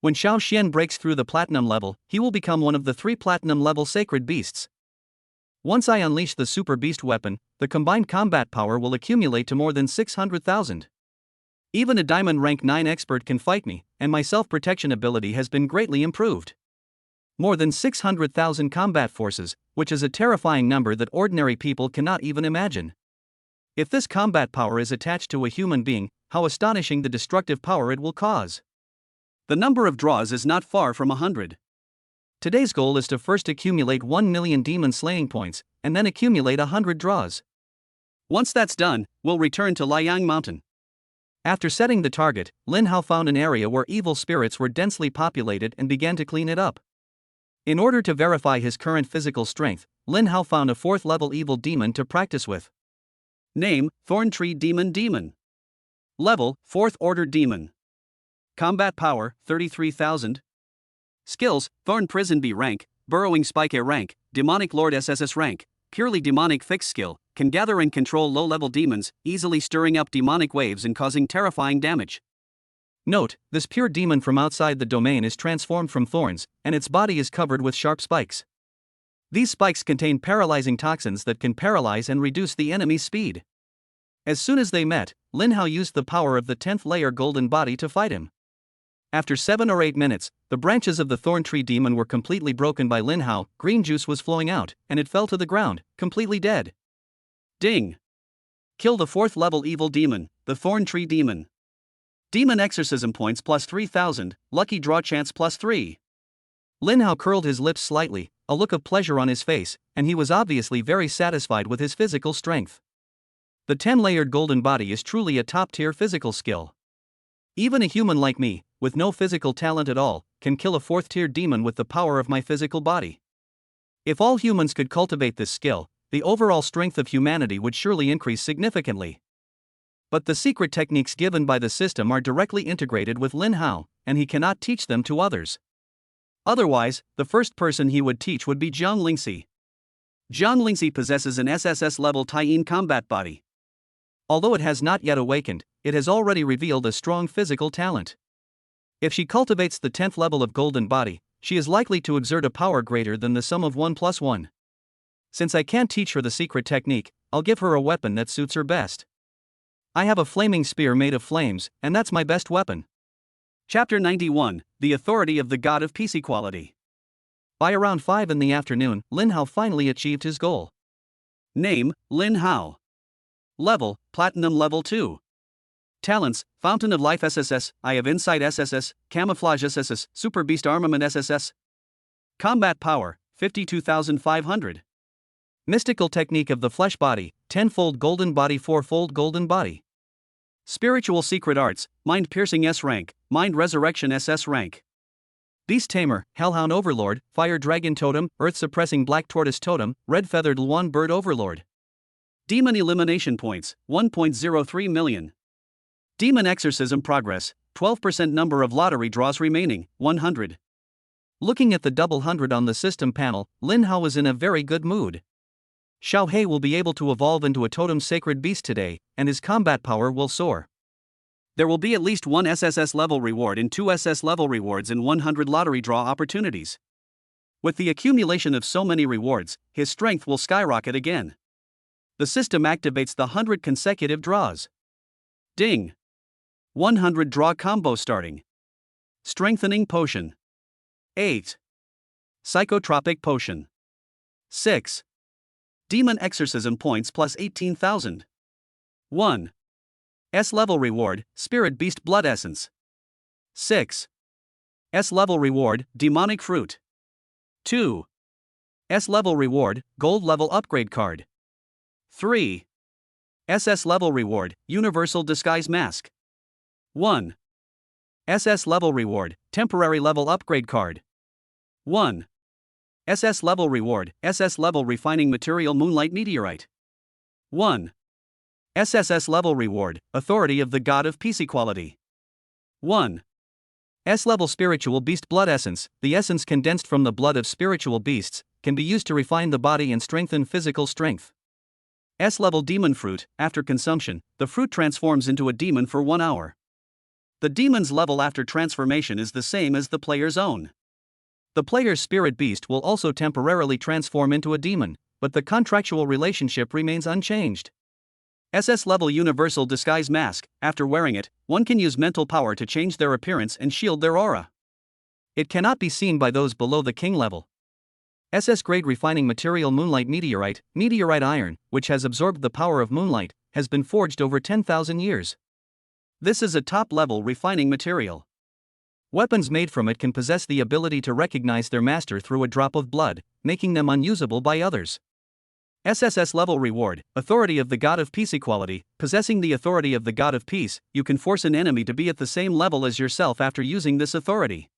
A: When Xiao Xian breaks through the platinum level, he will become one of the 3 platinum level sacred beasts. Once I unleash the super beast weapon, the combined combat power will accumulate to more than 600,000. Even a diamond rank 9 expert can fight me, and my self-protection ability has been greatly improved. More than 600,000 combat forces, which is a terrifying number that ordinary people cannot even imagine. If this combat power is attached to a human being, how astonishing the destructive power it will cause. The number of draws is not far from 100. Today's goal is to first accumulate 1 million demon slaying points, and then accumulate 100 draws. Once that's done, we'll return to Liang Mountain. After setting the target, Lin Hao found an area where evil spirits were densely populated and began to clean it up. In order to verify his current physical strength, Lin Hao found a 4th level evil demon to practice with. Name, Thorn Tree Demon. Level, 4th Order Demon. Combat power, 33,000. Skills, Thorn Prison B rank, Burrowing Spike A rank, Demonic Lord SSS rank, Purely Demonic Fixed skill, can gather and control low-level demons, easily stirring up demonic waves and causing terrifying damage. Note, this pure demon from outside the domain is transformed from thorns, and its body is covered with sharp spikes. These spikes contain paralyzing toxins that can paralyze and reduce the enemy's speed. As soon as they met, Lin Hao used the power of the 10th layer golden body to fight him. After 7 or 8 minutes, the branches of the thorn tree demon were completely broken by Lin Hao, green juice was flowing out, and it fell to the ground, completely dead. Ding! Kill the 4th level evil demon, the thorn tree demon. Demon exorcism points plus 3,000, lucky draw chance plus 3. Lin Hao curled his lips slightly, a look of pleasure on his face, and he was obviously very satisfied with his physical strength. The 10-layered golden body is truly a top-tier physical skill. Even a human like me, with no physical talent at all, can kill a 4th-tier demon with the power of my physical body. If all humans could cultivate this skill, the overall strength of humanity would surely increase significantly. But the secret techniques given by the system are directly integrated with Lin Hao, and he cannot teach them to others. Otherwise, the first person he would teach would be Jiang Lingxi. Jiang Lingxi possesses an SSS level Taiyin combat body. Although it has not yet awakened, it has already revealed a strong physical talent. If she cultivates the 10th level of golden body, she is likely to exert a power greater than the sum of 1 plus 1. Since I can't teach her the secret technique, I'll give her a weapon that suits her best. I have a flaming spear made of flames, and that's my best weapon. Chapter 91, The Authority of the God of Peace Equality. By around 5 in the afternoon, Lin Hao finally achieved his goal. Name, Lin Hao. Level, Platinum Level 2. Talents, Fountain of Life SSS, Eye of Insight SSS, Camouflage SSS, Super Beast Armament SSS. Combat Power, 52,500. Mystical Technique of the Flesh Body, 10-fold Golden Body 4-fold Golden Body. Spiritual Secret Arts, Mind Piercing S rank, Mind Resurrection SS rank. Beast Tamer, Hellhound Overlord, Fire Dragon Totem, Earth Suppressing Black Tortoise Totem, Red Feathered Luan Bird Overlord. Demon Elimination Points, 1.03 million. Demon Exorcism Progress, 12% number of lottery draws remaining, 100. Looking at the double 100 on the system panel, Lin Hao was in a very good mood. Xiao He will be able to evolve into a totem sacred beast today, and his combat power will soar. There will be at least 1 SSS level reward and 2 SS level rewards and 100 lottery draw opportunities. With the accumulation of so many rewards, his strength will skyrocket again. The system activates the 100 consecutive draws. Ding! 100 draw combo starting. Strengthening Potion. 8. Psychotropic Potion. 6. Demon Exorcism Points plus 18,000. 1. S-level reward, Spirit Beast Blood Essence. 6. S-level reward, Demonic Fruit. 2. S-level reward, Gold level upgrade card. 3. SS level reward, Universal Disguise Mask. 1. SS level reward, Temporary level upgrade card. 1. SS level reward, SS level Refining Material Moonlight Meteorite. 1. SSS level reward, Authority of the God of Peace Equality. 1. S-level Spiritual Beast Blood Essence, the essence condensed from the blood of spiritual beasts, can be used to refine the body and strengthen physical strength. S-level Demon Fruit, after consumption, the fruit transforms into a demon for 1 hour. The demon's level after transformation is the same as the player's own. The player's spirit beast will also temporarily transform into a demon, but the contractual relationship remains unchanged. SS-level Universal Disguise Mask, after wearing it, one can use mental power to change their appearance and shield their aura. It cannot be seen by those below the king level. SS-grade Refining Material Moonlight Meteorite, Meteorite Iron, which has absorbed the power of moonlight, has been forged over 10,000 years. This is a top-level refining material. Weapons made from it can possess the ability to recognize their master through a drop of blood, making them unusable by others. SSS level reward, Authority of the God of Peace Equality. Possessing the authority of the God of Peace, you can force an enemy to be at the same level as yourself after using this authority.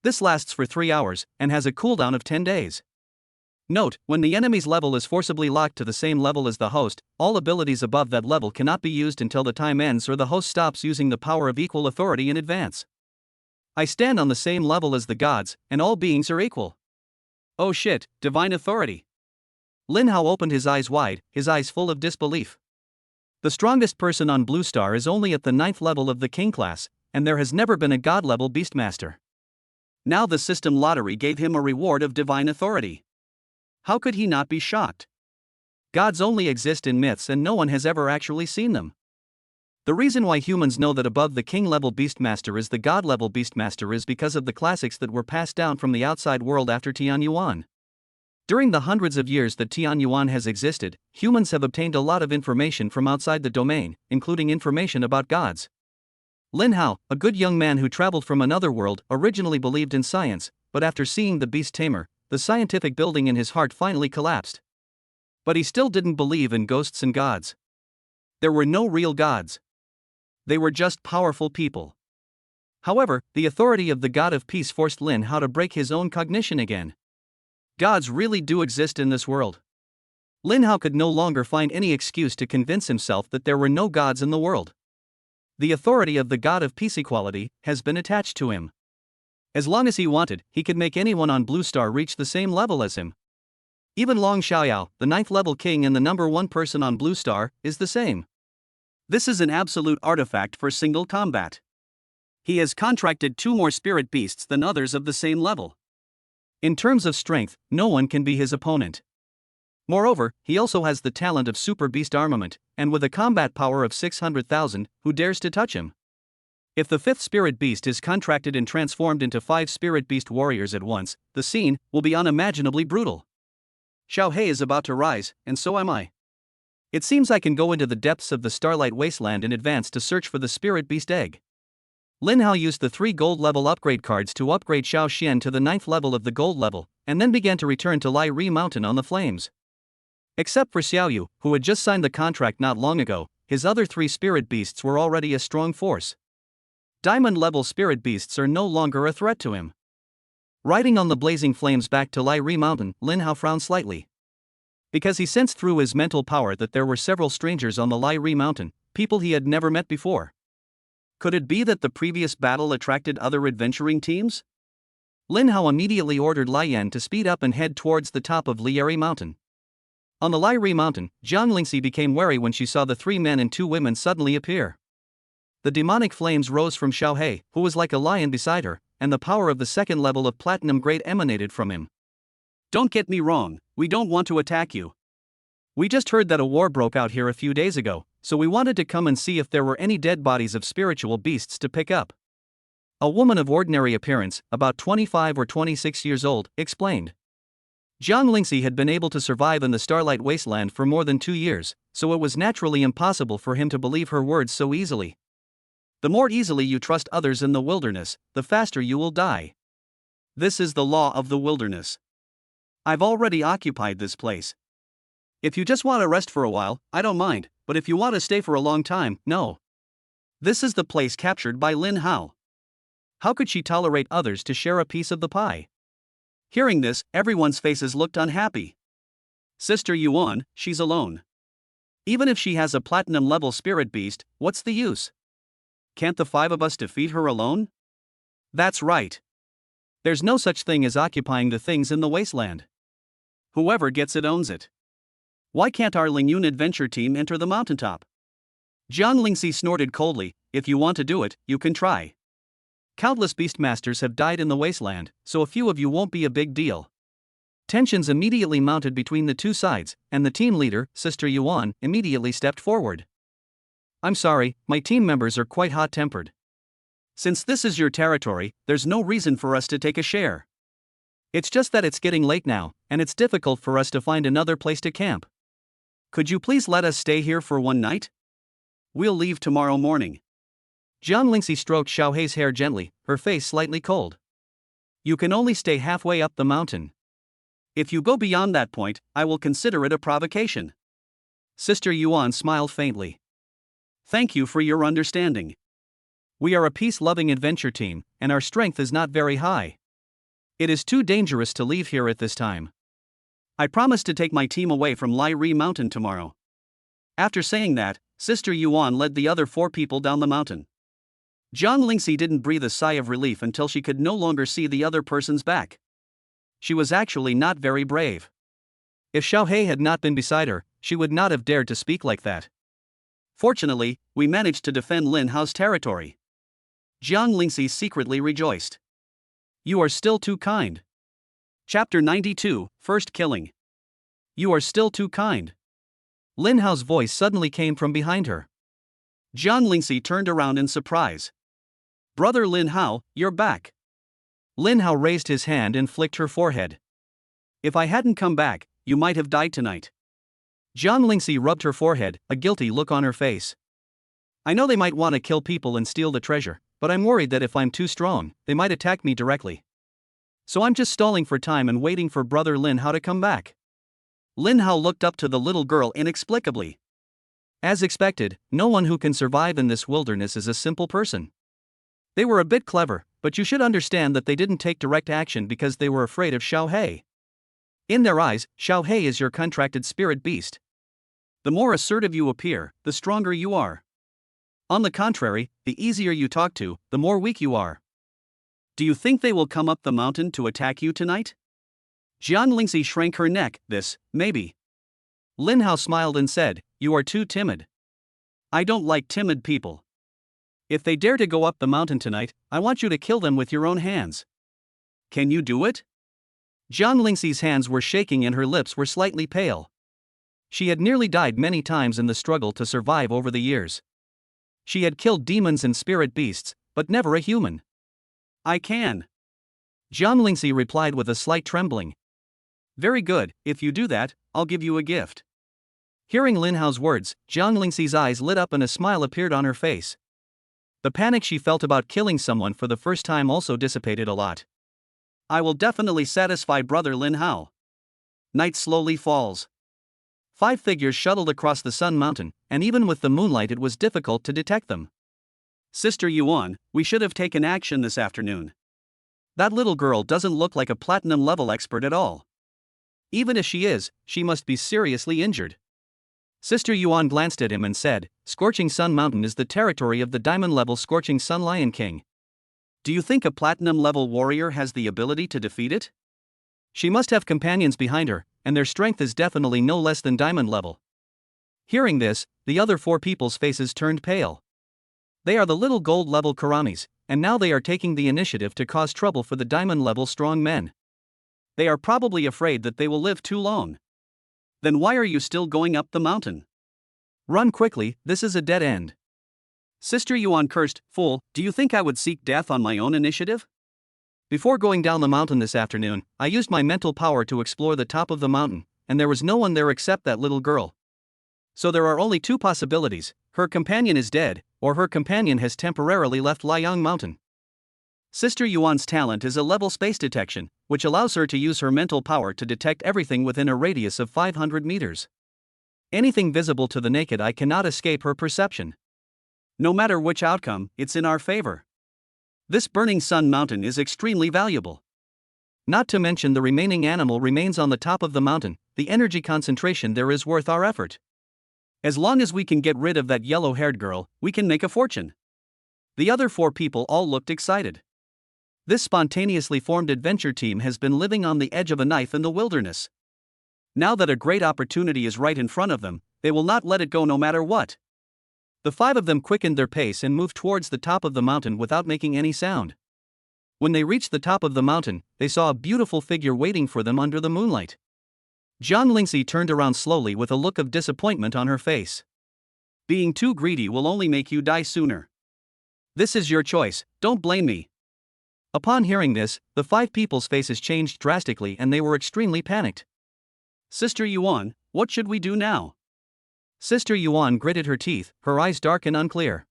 A: This lasts for 3 hours, and has a cooldown of 10 days. Note, when the enemy's level is forcibly locked to the same level as the host, all abilities above that level cannot be used until the time ends or the host stops using the power of equal authority in advance. I stand on the same level as the gods, and all beings are equal. Oh shit, divine authority. Lin Hao opened his eyes wide, his eyes full of disbelief. The strongest person on Blue Star is only at the 9th level of the king class, and there has never been a god-level beastmaster. Now the system lottery gave him a reward of divine authority. How could he not be shocked? Gods only exist in myths and no one has ever actually seen them. The reason why humans know that above the king-level beastmaster is the god-level beastmaster is because of the classics that were passed down from the outside world after Tianyuan. During the hundreds of years that Tianyuan has existed, humans have obtained a lot of information from outside the domain, including information about gods. Lin Hao, a good young man who traveled from another world, originally believed in science, but after seeing the beast tamer, the scientific building in his heart finally collapsed. But he still didn't believe in ghosts and gods. There were no real gods. They were just powerful people. However, the authority of the God of Peace forced Lin Hao to break his own cognition again. Gods really do exist in this world. Lin Hao could no longer find any excuse to convince himself that there were no gods in the world. The authority of the God of Peace equality has been attached to him. As long as he wanted, he could make anyone on Blue Star reach the same level as him. Even Long Xiaoyao, the 9th level king and the number 1 person on Blue Star, is the same. This is an absolute artifact for single combat. He has contracted 2 more spirit beasts than others of the same level. In terms of strength, no one can be his opponent. Moreover, he also has the talent of super beast armament, and with a combat power of 600,000, who dares to touch him? If the 5th spirit beast is contracted and transformed into 5 spirit beast warriors at once, the scene will be unimaginably brutal. Xiao He is about to rise, and so am I. It seems I can go into the depths of the Starlight Wasteland in advance to search for the spirit beast egg. Lin Hao used the 3 gold level upgrade cards to upgrade Xiao Xian to the 9th level of the gold level, and then began to return to Lai Ri Mountain on the flames. Except for Xiao Yu, who had just signed the contract not long ago, his other 3 spirit beasts were already a strong force. Diamond level spirit beasts are no longer a threat to him. Riding on the blazing flames back to Lai Ri Mountain, Lin Hao frowned slightly. Because he sensed through his mental power that there were several strangers on the Lai Ri Mountain, people he had never met before. Could it be that the previous battle attracted other adventuring teams? Lin Hao immediately ordered Lai Yan to speed up and head towards the top of Lieri Mountain. On the Lai Ri Mountain, Jiang Lingxi became wary when she saw the 3 men and 2 women suddenly appear. The demonic flames rose from Xiao He, who was like a lion beside her, and the power of the 2nd level of platinum grade emanated from him. Don't get me wrong, we don't want to attack you. We just heard that a war broke out here a few days ago, so we wanted to come and see if there were any dead bodies of spiritual beasts to pick up. A woman of ordinary appearance, about 25 or 26 years old, explained. Jiang Lingxi had been able to survive in the Starlight Wasteland for more than 2 years, so it was naturally impossible for him to believe her words so easily. The more easily you trust others in the wilderness, the faster you will die. This is the law of the wilderness. I've already occupied this place. If you just want to rest for a while, I don't mind, but if you want to stay for a long time, no. This is the place captured by Lin Hao. How could she tolerate others to share a piece of the pie? Hearing this, everyone's faces looked unhappy. Sister Yuan, she's alone. Even if she has a platinum level spirit beast, what's the use? Can't the 5 of us defeat her alone? That's right. There's no such thing as occupying the things in the wasteland. Whoever gets it owns it. Why can't our Lingyun adventure team enter the mountaintop? Jiang Lingxi snorted coldly. If you want to do it, you can try. Countless beastmasters have died in the wasteland, so a few of you won't be a big deal. Tensions immediately mounted between the 2 sides, and the team leader, Sister Yuan, immediately stepped forward. I'm sorry, my team members are quite hot-tempered. Since this is your territory, there's no reason for us to take a share. It's just that it's getting late now, and it's difficult for us to find another place to camp. Could you please let us stay here for one night? We'll leave tomorrow morning. Jiang Lingxi stroked Xiao He's hair gently, her face slightly cold. You can only stay halfway up the mountain. If you go beyond that point, I will consider it a provocation. Sister Yuan smiled faintly. Thank you for your understanding. We are a peace-loving adventure team, and our strength is not very high. It is too dangerous to leave here at this time. I promise to take my team away from Lai Ri Mountain tomorrow. After saying that, Sister Yuan led the other 4 people down the mountain. Jiang Lingxi didn't breathe a sigh of relief until she could no longer see the other person's back. She was actually not very brave. If Xiao He had not been beside her, she would not have dared to speak like that. Fortunately, we managed to defend Lin Hao's territory. Jiang Lingxi secretly rejoiced. You are still too kind. Chapter 92, First Killing. You are still too kind. Lin Hao's voice suddenly came from behind her. Jiang Lingxi turned around in surprise. Brother Lin Hao, you're back. Lin Hao raised his hand and flicked her forehead. If I hadn't come back, you might have died tonight. Jiang Lingxi rubbed her forehead, a guilty look on her face. I know they might want to kill people and steal the treasure, but I'm worried that if I'm too strong, they might attack me directly. So I'm just stalling for time and waiting for brother Lin Hao to come back. Lin Hao looked up to the little girl inexplicably. As expected, no one who can survive in this wilderness is a simple person. They were a bit clever, but you should understand that they didn't take direct action because they were afraid of Xiao He. In their eyes, Xiao He is your contracted spirit beast. The more assertive you appear, the stronger you are. On the contrary, the easier you talk to, the more weak you are. Do you think they will come up the mountain to attack you tonight? Jian Lingxi shrank her neck. Maybe. Lin Hao smiled and said, "You are too timid. I don't like timid people. If they dare to go up the mountain tonight, I want you to kill them with your own hands. Can you do it?" Jian Lingxi's hands were shaking and her lips were slightly pale. She had nearly died many times in the struggle to survive over the years. She had killed demons and spirit beasts, but never a human. "I can." Jian Lingxi replied with a slight trembling. "Very good, if you do that, I'll give you a gift." Hearing Lin Hao's words, Jian Lingxi's eyes lit up and a smile appeared on her face. The panic she felt about killing someone for the first time also dissipated a lot. "I will definitely satisfy brother Lin Hao." Night slowly falls. 5 figures shuttled across the Sun Mountain, and even with the moonlight it was difficult to detect them. "Sister Yuan, we should have taken action this afternoon. That little girl doesn't look like a platinum-level expert at all. Even if she is, she must be seriously injured." Sister Yuan glanced at him and said, "Scorching Sun Mountain is the territory of the diamond-level Scorching Sun Lion King. Do you think a platinum-level warrior has the ability to defeat it? She must have companions behind her, and their strength is definitely no less than diamond level." Hearing this, the other 4 people's faces turned pale. They are the little gold-level Karamis, and now they are taking the initiative to cause trouble for the diamond-level strong men. They are probably afraid that they will live too long. Then why are you still going up the mountain? Run quickly, this is a dead end. Sister Yuan cursed, "Fool, do you think I would seek death on my own initiative? Before going down the mountain this afternoon, I used my mental power to explore the top of the mountain, and there was no one there except that little girl. So there are only 2 possibilities: her companion is dead, or her companion has temporarily left Liang Mountain." Sister Yuan's talent is a level space detection, which allows her to use her mental power to detect everything within a radius of 500 meters. Anything visible to the naked eye cannot escape her perception. No matter which outcome, it's in our favor. This burning sun mountain is extremely valuable. Not to mention the remaining animal remains on the top of the mountain, the energy concentration there is worth our effort. As long as we can get rid of that yellow-haired girl, we can make a fortune. The other 4 people all looked excited. This spontaneously formed adventure team has been living on the edge of a knife in the wilderness. Now that a great opportunity is right in front of them, they will not let it go no matter what. The 5 of them quickened their pace and moved towards the top of the mountain without making any sound. When they reached the top of the mountain, they saw a beautiful figure waiting for them under the moonlight. Jian Lingxi turned around slowly with a look of disappointment on her face. "Being too greedy will only make you die sooner. This is your choice, don't blame me." Upon hearing this, the 5 people's faces changed drastically and they were extremely panicked. "Sister Yuan, what should we do now?" Sister Yuan gritted her teeth, her eyes dark and unclear.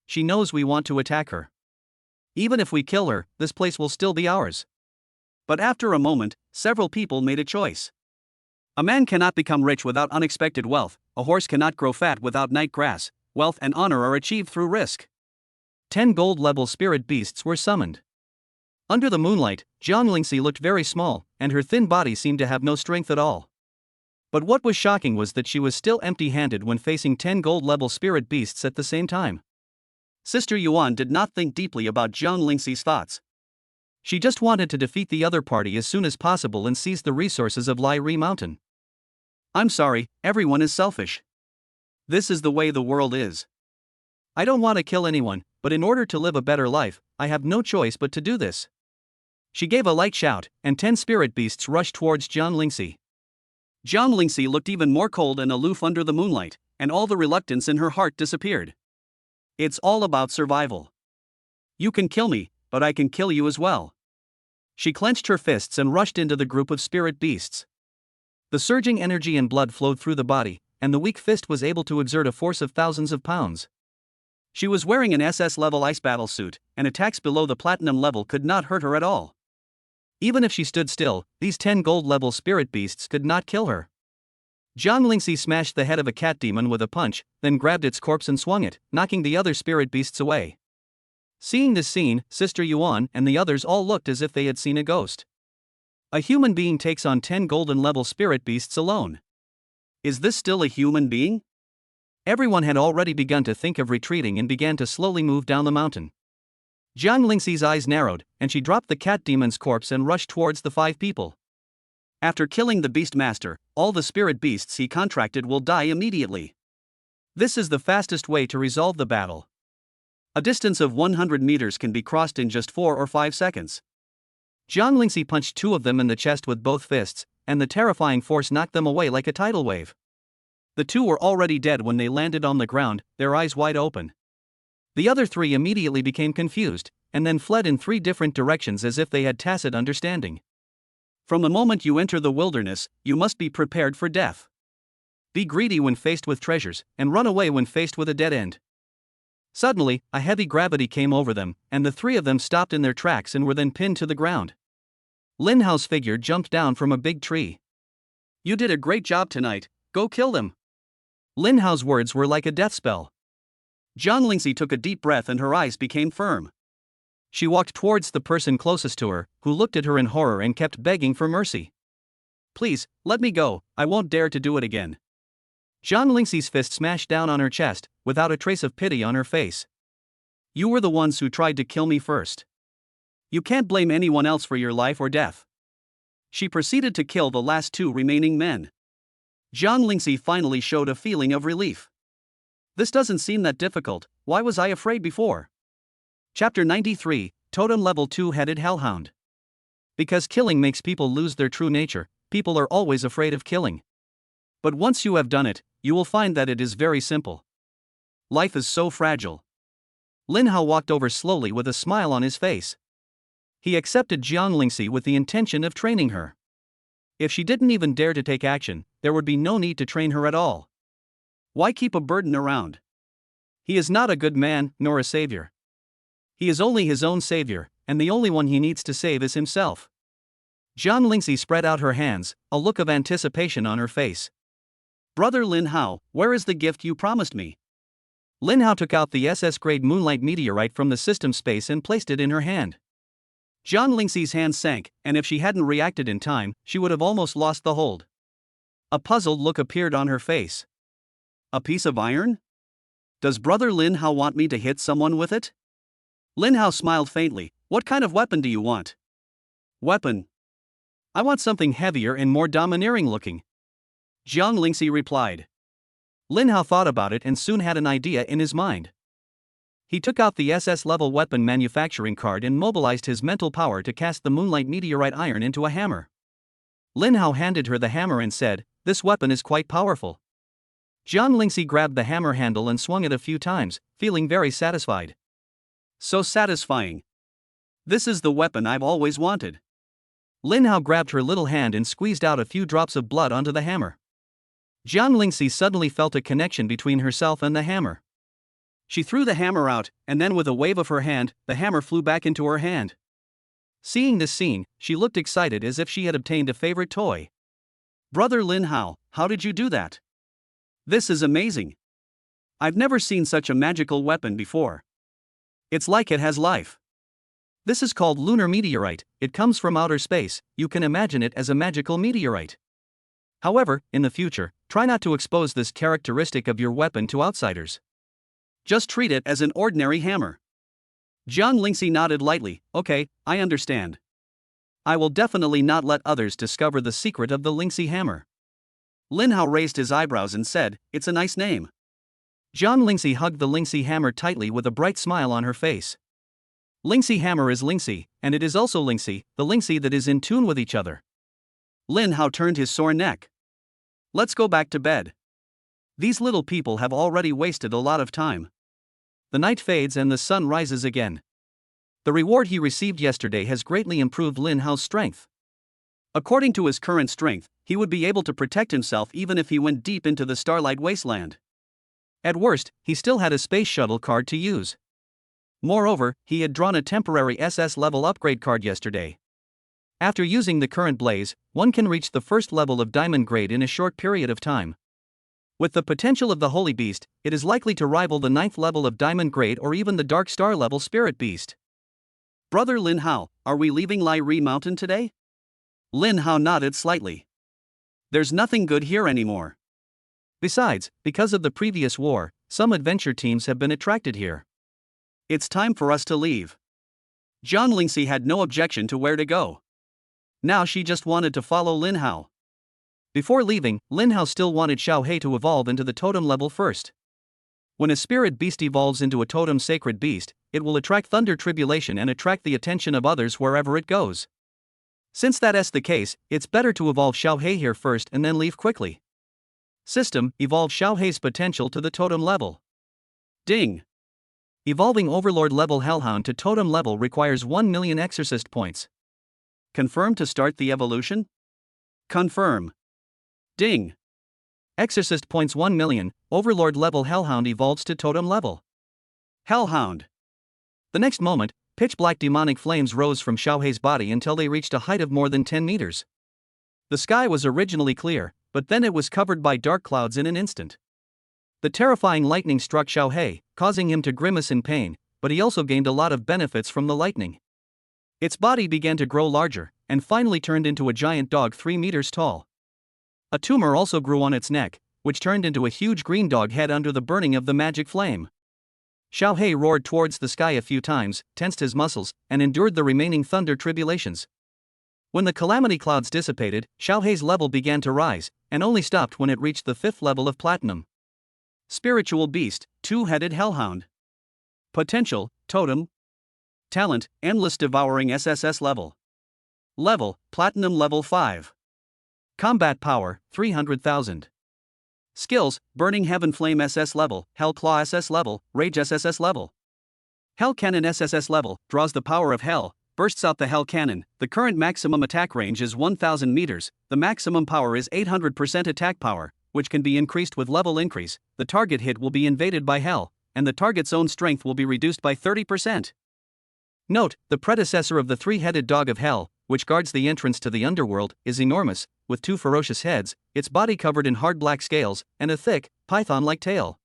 A: She knows we want to attack her. Even if we kill her, this place will still be ours. But after a moment, several people made a choice. A man cannot become rich without unexpected wealth, a horse cannot grow fat without night grass, wealth and honor are achieved through risk. 10 gold-level spirit beasts were summoned. Under the moonlight, Jian Lingxi looked very small, and her thin body seemed to have no strength at all. But what was shocking was that she was still empty-handed when facing 10 gold-level spirit beasts at the same time. Sister Yuan did not think deeply about Jian Lingxi's thoughts. She just wanted to defeat the other party as soon as possible and seize the resources of Lai Ri Mountain. "I'm sorry, everyone is selfish. This is the way the world is. I don't want to kill anyone, but in order to live a better life, I have no choice but to do this." She gave a light shout, and 10 spirit beasts rushed towards Jian Lingxi. Jian Lingxi looked even more cold and aloof under the moonlight, and all the reluctance in her heart disappeared. It's all about survival. You can kill me, but I can kill you as well. She clenched her fists and rushed into the group of spirit beasts. The surging energy and blood flowed through the body, and the weak fist was able to exert a force of thousands of pounds. She was wearing an SS level ice battle suit, and attacks below the platinum level could not hurt her at all. Even if she stood still, these 10 gold-level spirit beasts could not kill her. Jiang Lingxi smashed the head of a cat demon with a punch, then grabbed its corpse and swung it, knocking the other spirit beasts away. Seeing this scene, Sister Yuan and the others all looked as if they had seen a ghost. A human being takes on 10 golden-level spirit beasts alone. Is this still a human being? Everyone had already begun to think of retreating and began to slowly move down the mountain. Jiang Lingxi's eyes narrowed, and she dropped the cat demon's corpse and rushed towards the 5 people. After killing the beast master, all the spirit beasts he contracted will die immediately. This is the fastest way to resolve the battle. A distance of 100 meters can be crossed in just 4 or 5 seconds. Jiang Lingxi punched 2 of them in the chest with both fists, and the terrifying force knocked them away like a tidal wave. The 2 were already dead when they landed on the ground, their eyes wide open. The other 3 immediately became confused, and then fled in 3 different directions as if they had tacit understanding. From the moment you enter the wilderness, you must be prepared for death. Be greedy when faced with treasures, and run away when faced with a dead end. Suddenly, a heavy gravity came over them, and the 3 of them stopped in their tracks and were then pinned to the ground. Lin Hao's figure jumped down from a big tree. You did a great job tonight, go kill them. Lin Hao's words were like a death spell. Jiang Lingxi took a deep breath and her eyes became firm. She walked towards the person closest to her, who looked at her in horror and kept begging for mercy. Please, let me go, I won't dare to do it again. Jiang Lingxi's fist smashed down on her chest, without a trace of pity on her face. You were the ones who tried to kill me first. You can't blame anyone else for your life or death. She proceeded to kill the last 2 remaining men. Jiang Lingxi finally showed a feeling of relief. This doesn't seem that difficult, why was I afraid before? Chapter 93, Totem Level 2-Headed Hellhound. Because killing makes people lose their true nature, people are always afraid of killing. But once you have done it, you will find that it is very simple. Life is so fragile. Lin Hao walked over slowly with a smile on his face. He accepted Jiang Lingxi with the intention of training her. If she didn't even dare to take action, there would be no need to train her at all. Why keep a burden around? He is not a good man, nor a savior. He is only his own savior, and the only one he needs to save is himself. Jiang Lingxi spread out her hands, a look of anticipation on her face. Brother Lin Hao, where is the gift you promised me? Lin Hao took out the SS-grade Moonlight meteorite from the system space and placed it in her hand. Jiang Lingxi's hand sank, and if she hadn't reacted in time, she would have almost lost the hold. A puzzled look appeared on her face. A piece of iron? Does Brother Lin Hao want me to hit someone with it? Lin Hao smiled faintly. What kind of weapon do you want? Weapon? I want something heavier and more domineering looking. Jiang Lingxi replied. Lin Hao thought about it and soon had an idea in his mind. He took out the SS-level weapon manufacturing card and mobilized his mental power to cast the Moonlight meteorite iron into a hammer. Lin Hao handed her the hammer and said, "This weapon is quite powerful." Jiang Lingxi grabbed the hammer handle and swung it a few times, feeling very satisfied. So satisfying. This is the weapon I've always wanted. Lin Hao grabbed her little hand and squeezed out a few drops of blood onto the hammer. Jiang Lingxi suddenly felt a connection between herself and the hammer. She threw the hammer out, and then with a wave of her hand, the hammer flew back into her hand. Seeing this scene, she looked excited as if she had obtained a favorite toy. Brother Lin Hao, how did you do that? This is amazing. I've never seen such a magical weapon before. It's like it has life. This is called lunar meteorite, it comes from outer space, you can imagine it as a magical meteorite. However, in the future, try not to expose this characteristic of your weapon to outsiders. Just treat it as an ordinary hammer. Jiang Lingxi nodded lightly. Okay, I understand. I will definitely not let others discover the secret of the Lingxi hammer. Lin Hao raised his eyebrows and said, "It's a nice name." Jiang Lingxi hugged the Lingxi hammer tightly with a bright smile on her face. Lingxi hammer is Lingxi, and it is also Lingxi, the Lingxi that is in tune with each other. Lin Hao turned his sore neck. Let's go back to bed. These little people have already wasted a lot of time. The night fades and the sun rises again. The reward he received yesterday has greatly improved Lin Hao's strength. According to his current strength, he would be able to protect himself even if he went deep into the Starlight Wasteland. At worst, he still had a space shuttle card to use. Moreover, he had drawn a temporary SS level upgrade card yesterday. After using the current blaze, one can reach the first level of diamond grade in a short period of time. With the potential of the Holy Beast, it is likely to rival the 9th level of diamond grade or even the Dark Star level Spirit Beast. Brother Lin Hao, are we leaving Lai Ri Mountain today? Lin Hao nodded slightly. There's nothing good here anymore. Besides, because of the previous war, some adventure teams have been attracted here. It's time for us to leave. Jiang Lingxi had no objection to where to go. Now she just wanted to follow Lin Hao. Before leaving, Lin Hao still wanted Xiao He to evolve into the totem level first. When a spirit beast evolves into a totem sacred beast, it will attract thunder tribulation and attract the attention of others wherever it goes. Since that's the case, it's better to evolve Xiao He here first and then leave quickly. System, evolve Xiao He's potential to the totem level. Ding! Evolving Overlord level Hellhound to totem level requires 1 million exorcist points. Confirm to start the evolution? Confirm. Ding! Exorcist points 1 million, Overlord level Hellhound evolves to totem level. Hellhound. The next moment, pitch-black demonic flames rose from Xiao Hei's body until they reached a height of more than 10 meters. The sky was originally clear, but then it was covered by dark clouds in an instant. The terrifying lightning struck Xiao He, causing him to grimace in pain, but he also gained a lot of benefits from the lightning. Its body began to grow larger, and finally turned into a giant dog 3 meters tall. A tumor also grew on its neck, which turned into a huge green dog head under the burning of the magic flame. Xiao He roared towards the sky a few times, tensed his muscles, and endured the remaining thunder tribulations. When the calamity clouds dissipated, Xiao Hei's level began to rise, and only stopped when it reached the 5th level of platinum. Spiritual Beast, Two-Headed Hellhound. Potential, Totem. Talent, Endless Devouring SSS level. Level, Platinum level 5. Combat Power, 300,000. Skills, Burning Heaven Flame SS level, Hell Claw SS level, Rage SSS level. Hell Cannon SSS level, draws the power of hell, bursts out the Hell Cannon. The current maximum attack range is 1000 meters, the maximum power is 800% attack power, which can be increased with level increase. The target hit will be invaded by hell, and the target's own strength will be reduced by 30%. Note, the predecessor of the three-headed dog of hell, which guards the entrance to the underworld, is enormous, with 2 ferocious heads, its body covered in hard black scales, and a thick, python-like tail.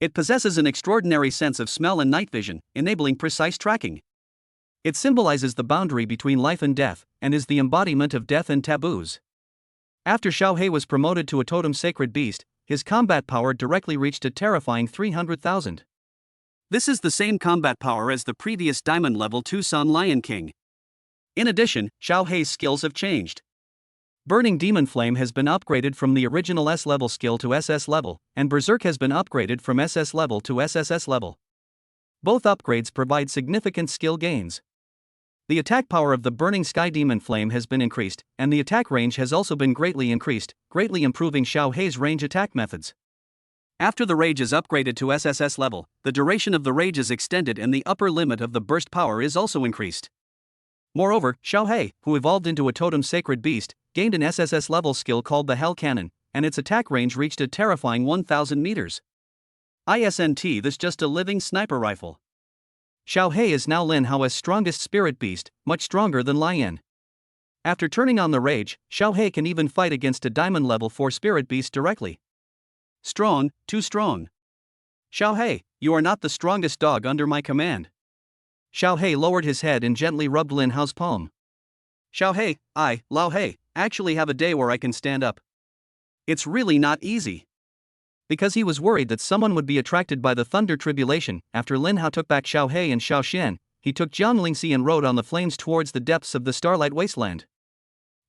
A: It possesses an extraordinary sense of smell and night vision, enabling precise tracking. It symbolizes the boundary between life and death, and is the embodiment of death and taboos. After Xiao He was promoted to a totem sacred beast, his combat power directly reached a terrifying 300,000. This is the same combat power as the previous Diamond level 2 Sun Lion King. In addition, Xiao Hei's skills have changed. Burning Demon Flame has been upgraded from the original S level skill to SS level, and Berserk has been upgraded from SS level to SSS level. Both upgrades provide significant skill gains. The attack power of the Burning Sky Demon Flame has been increased, and the attack range has also been greatly increased, greatly improving Xiao Hei's range attack methods. After the rage is upgraded to SSS level, the duration of the rage is extended and the upper limit of the burst power is also increased. Moreover, Xiao He, who evolved into a totem sacred beast, gained an SSS level skill called the Hell Cannon, and its attack range reached a terrifying 1000 meters. ISNT, this just a living sniper rifle. Xiao He is now Lin Hao's strongest spirit beast, much stronger than Lian. After turning on the rage, Xiao He can even fight against a diamond level 4 spirit beast directly. Strong, too strong. Xiao He, you are not the strongest dog under my command. Xiao He lowered his head and gently rubbed Lin Hao's palm. Xiao He, Lao He, actually have a day where I can stand up. It's really not easy. Because he was worried that someone would be attracted by the thunder tribulation, after Lin Hao took back Xiao He and Xiao Xian, he took Jiang Lingxi and rode on the flames towards the depths of the Starlight Wasteland.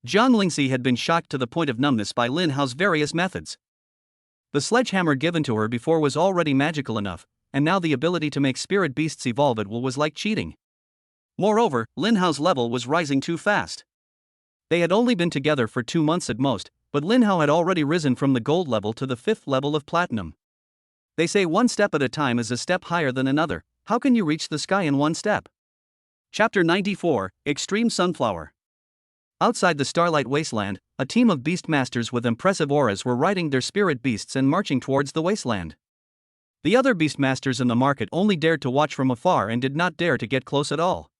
A: Jiang Lingxi had been shocked to the point of numbness by Lin Hao's various methods. The sledgehammer given to her before was already magical enough, and now the ability to make spirit beasts evolve at will was like cheating. Moreover, Lin Hao's level was rising too fast. They had only been together for 2 months at most, but Lin Hao had already risen from the gold level to the 5th level of platinum. They say one step at a time is a step higher than another. How can you reach the sky in one step? Chapter 94, Extreme Sunflower. Outside the Starlight Wasteland, a team of beastmasters with impressive auras were riding their spirit beasts and marching towards the wasteland. The other beastmasters in the market only dared to watch from afar and did not dare to get close at all.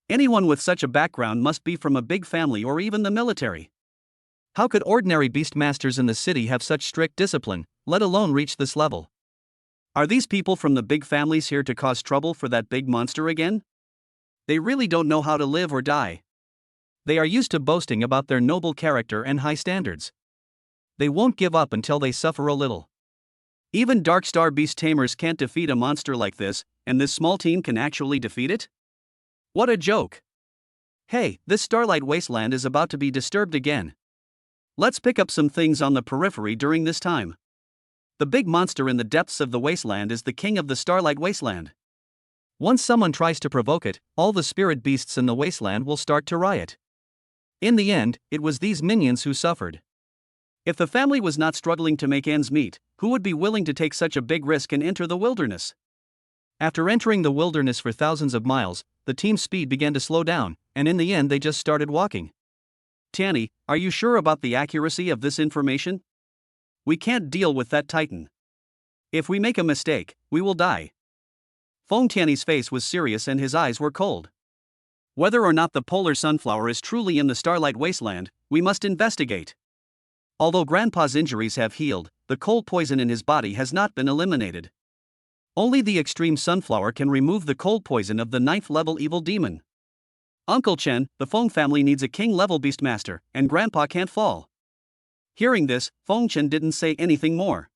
A: Anyone with such a background must be from a big family or even the military. How could ordinary beastmasters in the city have such strict discipline, let alone reach this level? Are these people from the big families here to cause trouble for that big monster again? They really don't know how to live or die. They are used to boasting about their noble character and high standards. They won't give up until they suffer a little. Even Dark Star Beast Tamers can't defeat a monster like this, and this small team can actually defeat it? What a joke! Hey, this Starlight Wasteland is about to be disturbed again. Let's pick up some things on the periphery during this time. The big monster in the depths of the wasteland is the king of the Starlight Wasteland. Once someone tries to provoke it, all the spirit beasts in the wasteland will start to riot. In the end, it was these minions who suffered. If the family was not struggling to make ends meet, who would be willing to take such a big risk and enter the wilderness? After entering the wilderness for thousands of miles, the team's speed began to slow down, and in the end they just started walking. Tanny, are you sure about the accuracy of this information? We can't deal with that Titan. If we make a mistake, we will die. Feng Tiany's face was serious and his eyes were cold. Whether or not the polar sunflower is truly in the Starlight Wasteland, we must investigate. Although Grandpa's injuries have healed, the cold poison in his body has not been eliminated. Only the extreme sunflower can remove the cold poison of the 9th level evil demon. Uncle Chen, the Feng family needs a king-level beastmaster, and Grandpa can't fall. Hearing this, Feng Chen didn't say anything more.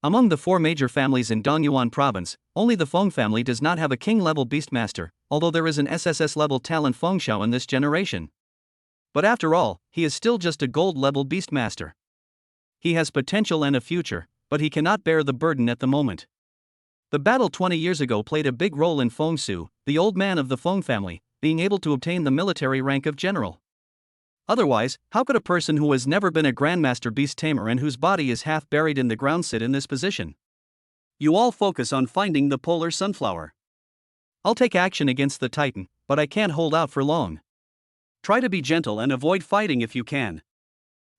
A: Among the 4 major families in Dongyuan province, only the Feng family does not have a king-level beastmaster, although there is an SSS-level talent Feng Xiao in this generation. But after all, he is still just a gold-level beastmaster. He has potential and a future, but he cannot bear the burden at the moment. The battle 20 years ago played a big role in Feng Su, the old man of the Feng family, being able to obtain the military rank of general. Otherwise, how could a person who has never been a grandmaster beast tamer and whose body is half buried in the ground sit in this position? You all focus on finding the polar sunflower. I'll take action against the Titan, but I can't hold out for long. Try to be gentle and avoid fighting if you can.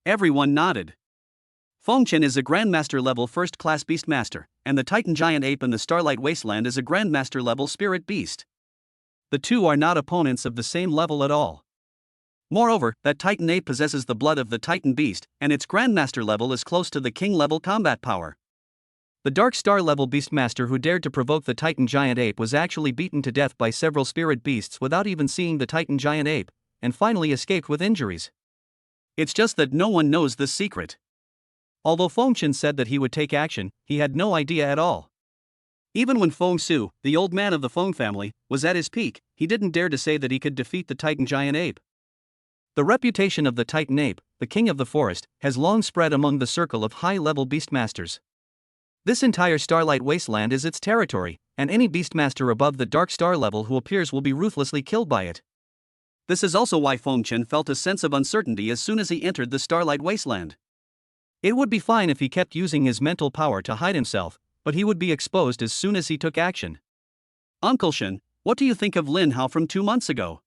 A: Everyone nodded. Feng Chen is a Grandmaster level first-class beastmaster, and the Titan Giant Ape in the Starlight Wasteland is a Grandmaster level spirit beast. The two are not opponents of the same level at all. Moreover, that Titan Ape possesses the blood of the Titan Beast, and its Grandmaster level is close to the King level combat power. The Dark Star level Beastmaster who dared to provoke the Titan Giant Ape was actually beaten to death by several spirit beasts without even seeing the Titan Giant Ape, and finally escaped with injuries. It's just that no one knows this secret. Although Feng Chen said that he would take action, he had no idea at all. Even when Feng Su, the old man of the Feng family, was at his peak, he didn't dare to say that he could defeat the Titan Giant Ape. The reputation of the Titan Ape, the king of the forest, has long spread among the circle of high-level beastmasters. This entire Starlight Wasteland is its territory, and any beastmaster above the Dark Star level who appears will be ruthlessly killed by it. This is also why Feng Chen felt a sense of uncertainty as soon as he entered the Starlight Wasteland. It would be fine if he kept using his mental power to hide himself, but he would be exposed as soon as he took action. Uncle Shen, what do you think of Lin Hao from 2 months ago?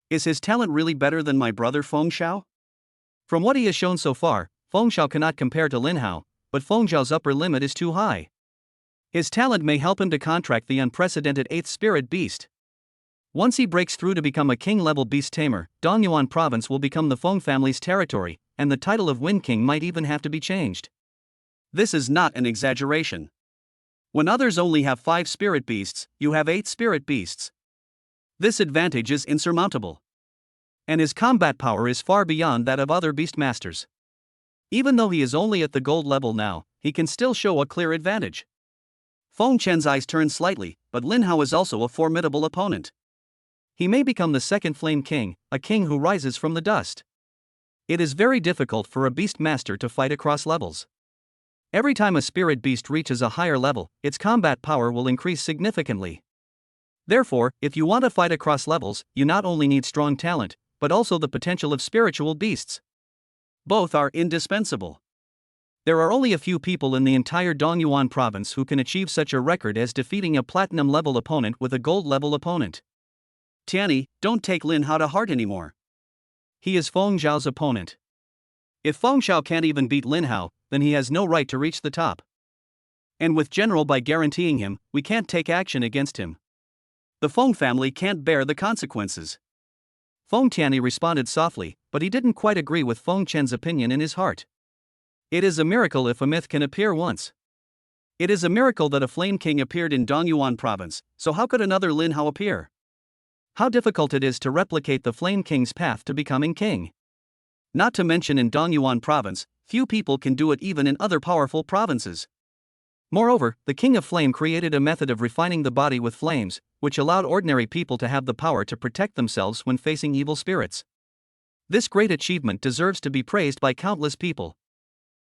A: Is his talent really better than my brother Feng Xiao? From what he has shown so far, Feng Xiao cannot compare to Lin Hao, but Feng Xiao's upper limit is too high. His talent may help him to contract the unprecedented 8th spirit beast. Once he breaks through to become a king-level beast tamer, Dongyuan province will become the Feng family's territory, and the title of Wind King might even have to be changed. This is not an exaggeration. When others only have 5 spirit beasts, you have 8 spirit beasts. This advantage is insurmountable. And his combat power is far beyond that of other beastmasters. Even though he is only at the gold level now, he can still show a clear advantage. Feng Chen's eyes turned slightly, but Lin Hao is also a formidable opponent. He may become the second Flame King, a king who rises from the dust. It is very difficult for a beastmaster to fight across levels. Every time a spirit beast reaches a higher level, its combat power will increase significantly. Therefore, if you want to fight across levels, you not only need strong talent, but also the potential of spiritual beasts. Both are indispensable. There are only a few people in the entire Dongyuan province who can achieve such a record as defeating a platinum-level opponent with a gold-level opponent. Tiany, don't take Lin Hao to heart anymore. He is Feng Xiao's opponent. If Feng Xiao can't even beat Lin Hao, then he has no right to reach the top. And with General by guaranteeing him, we can't take action against him. The Feng family can't bear the consequences. Feng Tianyi responded softly, but he didn't quite agree with Feng Chen's opinion in his heart. It is a miracle if a myth can appear once. It is a miracle that a Flame King appeared in Dongyuan province, so how could another Lin Hao appear? How difficult it is to replicate the Flame King's path to becoming king. Not to mention in Dongyuan province, few people can do it even in other powerful provinces. Moreover, the King of Flame created a method of refining the body with flames, which allowed ordinary people to have the power to protect themselves when facing evil spirits. This great achievement deserves to be praised by countless people.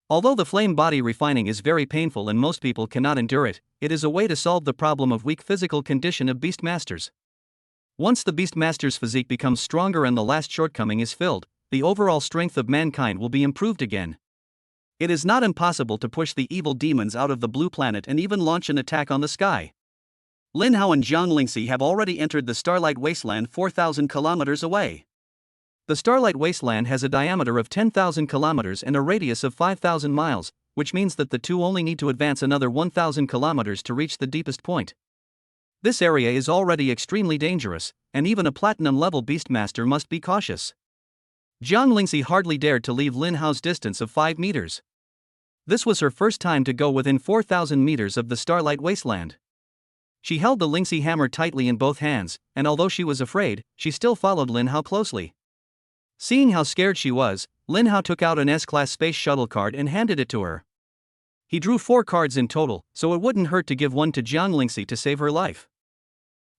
A: Although the flame body refining is very painful and most people cannot endure it, it is a way to solve the problem of weak physical condition of Beastmasters. Once the Beastmaster's physique becomes stronger and the last shortcoming is filled, the overall strength of mankind will be improved again. It is not impossible to push the evil demons out of the blue planet and even launch an attack on the sky. Lin Hao and Jiang Lingxi have already entered the Starlight Wasteland 4,000 kilometers away. The Starlight Wasteland has a diameter of 10,000 kilometers and a radius of 5,000 miles, which means that the two only need to advance another 1,000 kilometers to reach the deepest point. This area is already extremely dangerous, and even a platinum-level Beastmaster must be cautious. Jiang Lingxi hardly dared to leave Lin Hao's distance of 5 meters. This was her first time to go within 4,000 meters of the Starlight Wasteland. She held the Lingxi hammer tightly in both hands, and although she was afraid, she still followed Lin Hao closely. Seeing how scared she was, Lin Hao took out an S-Class space shuttle card and handed it to her. He drew 4 cards in total, so it wouldn't hurt to give one to Jiang Lingxi to save her life.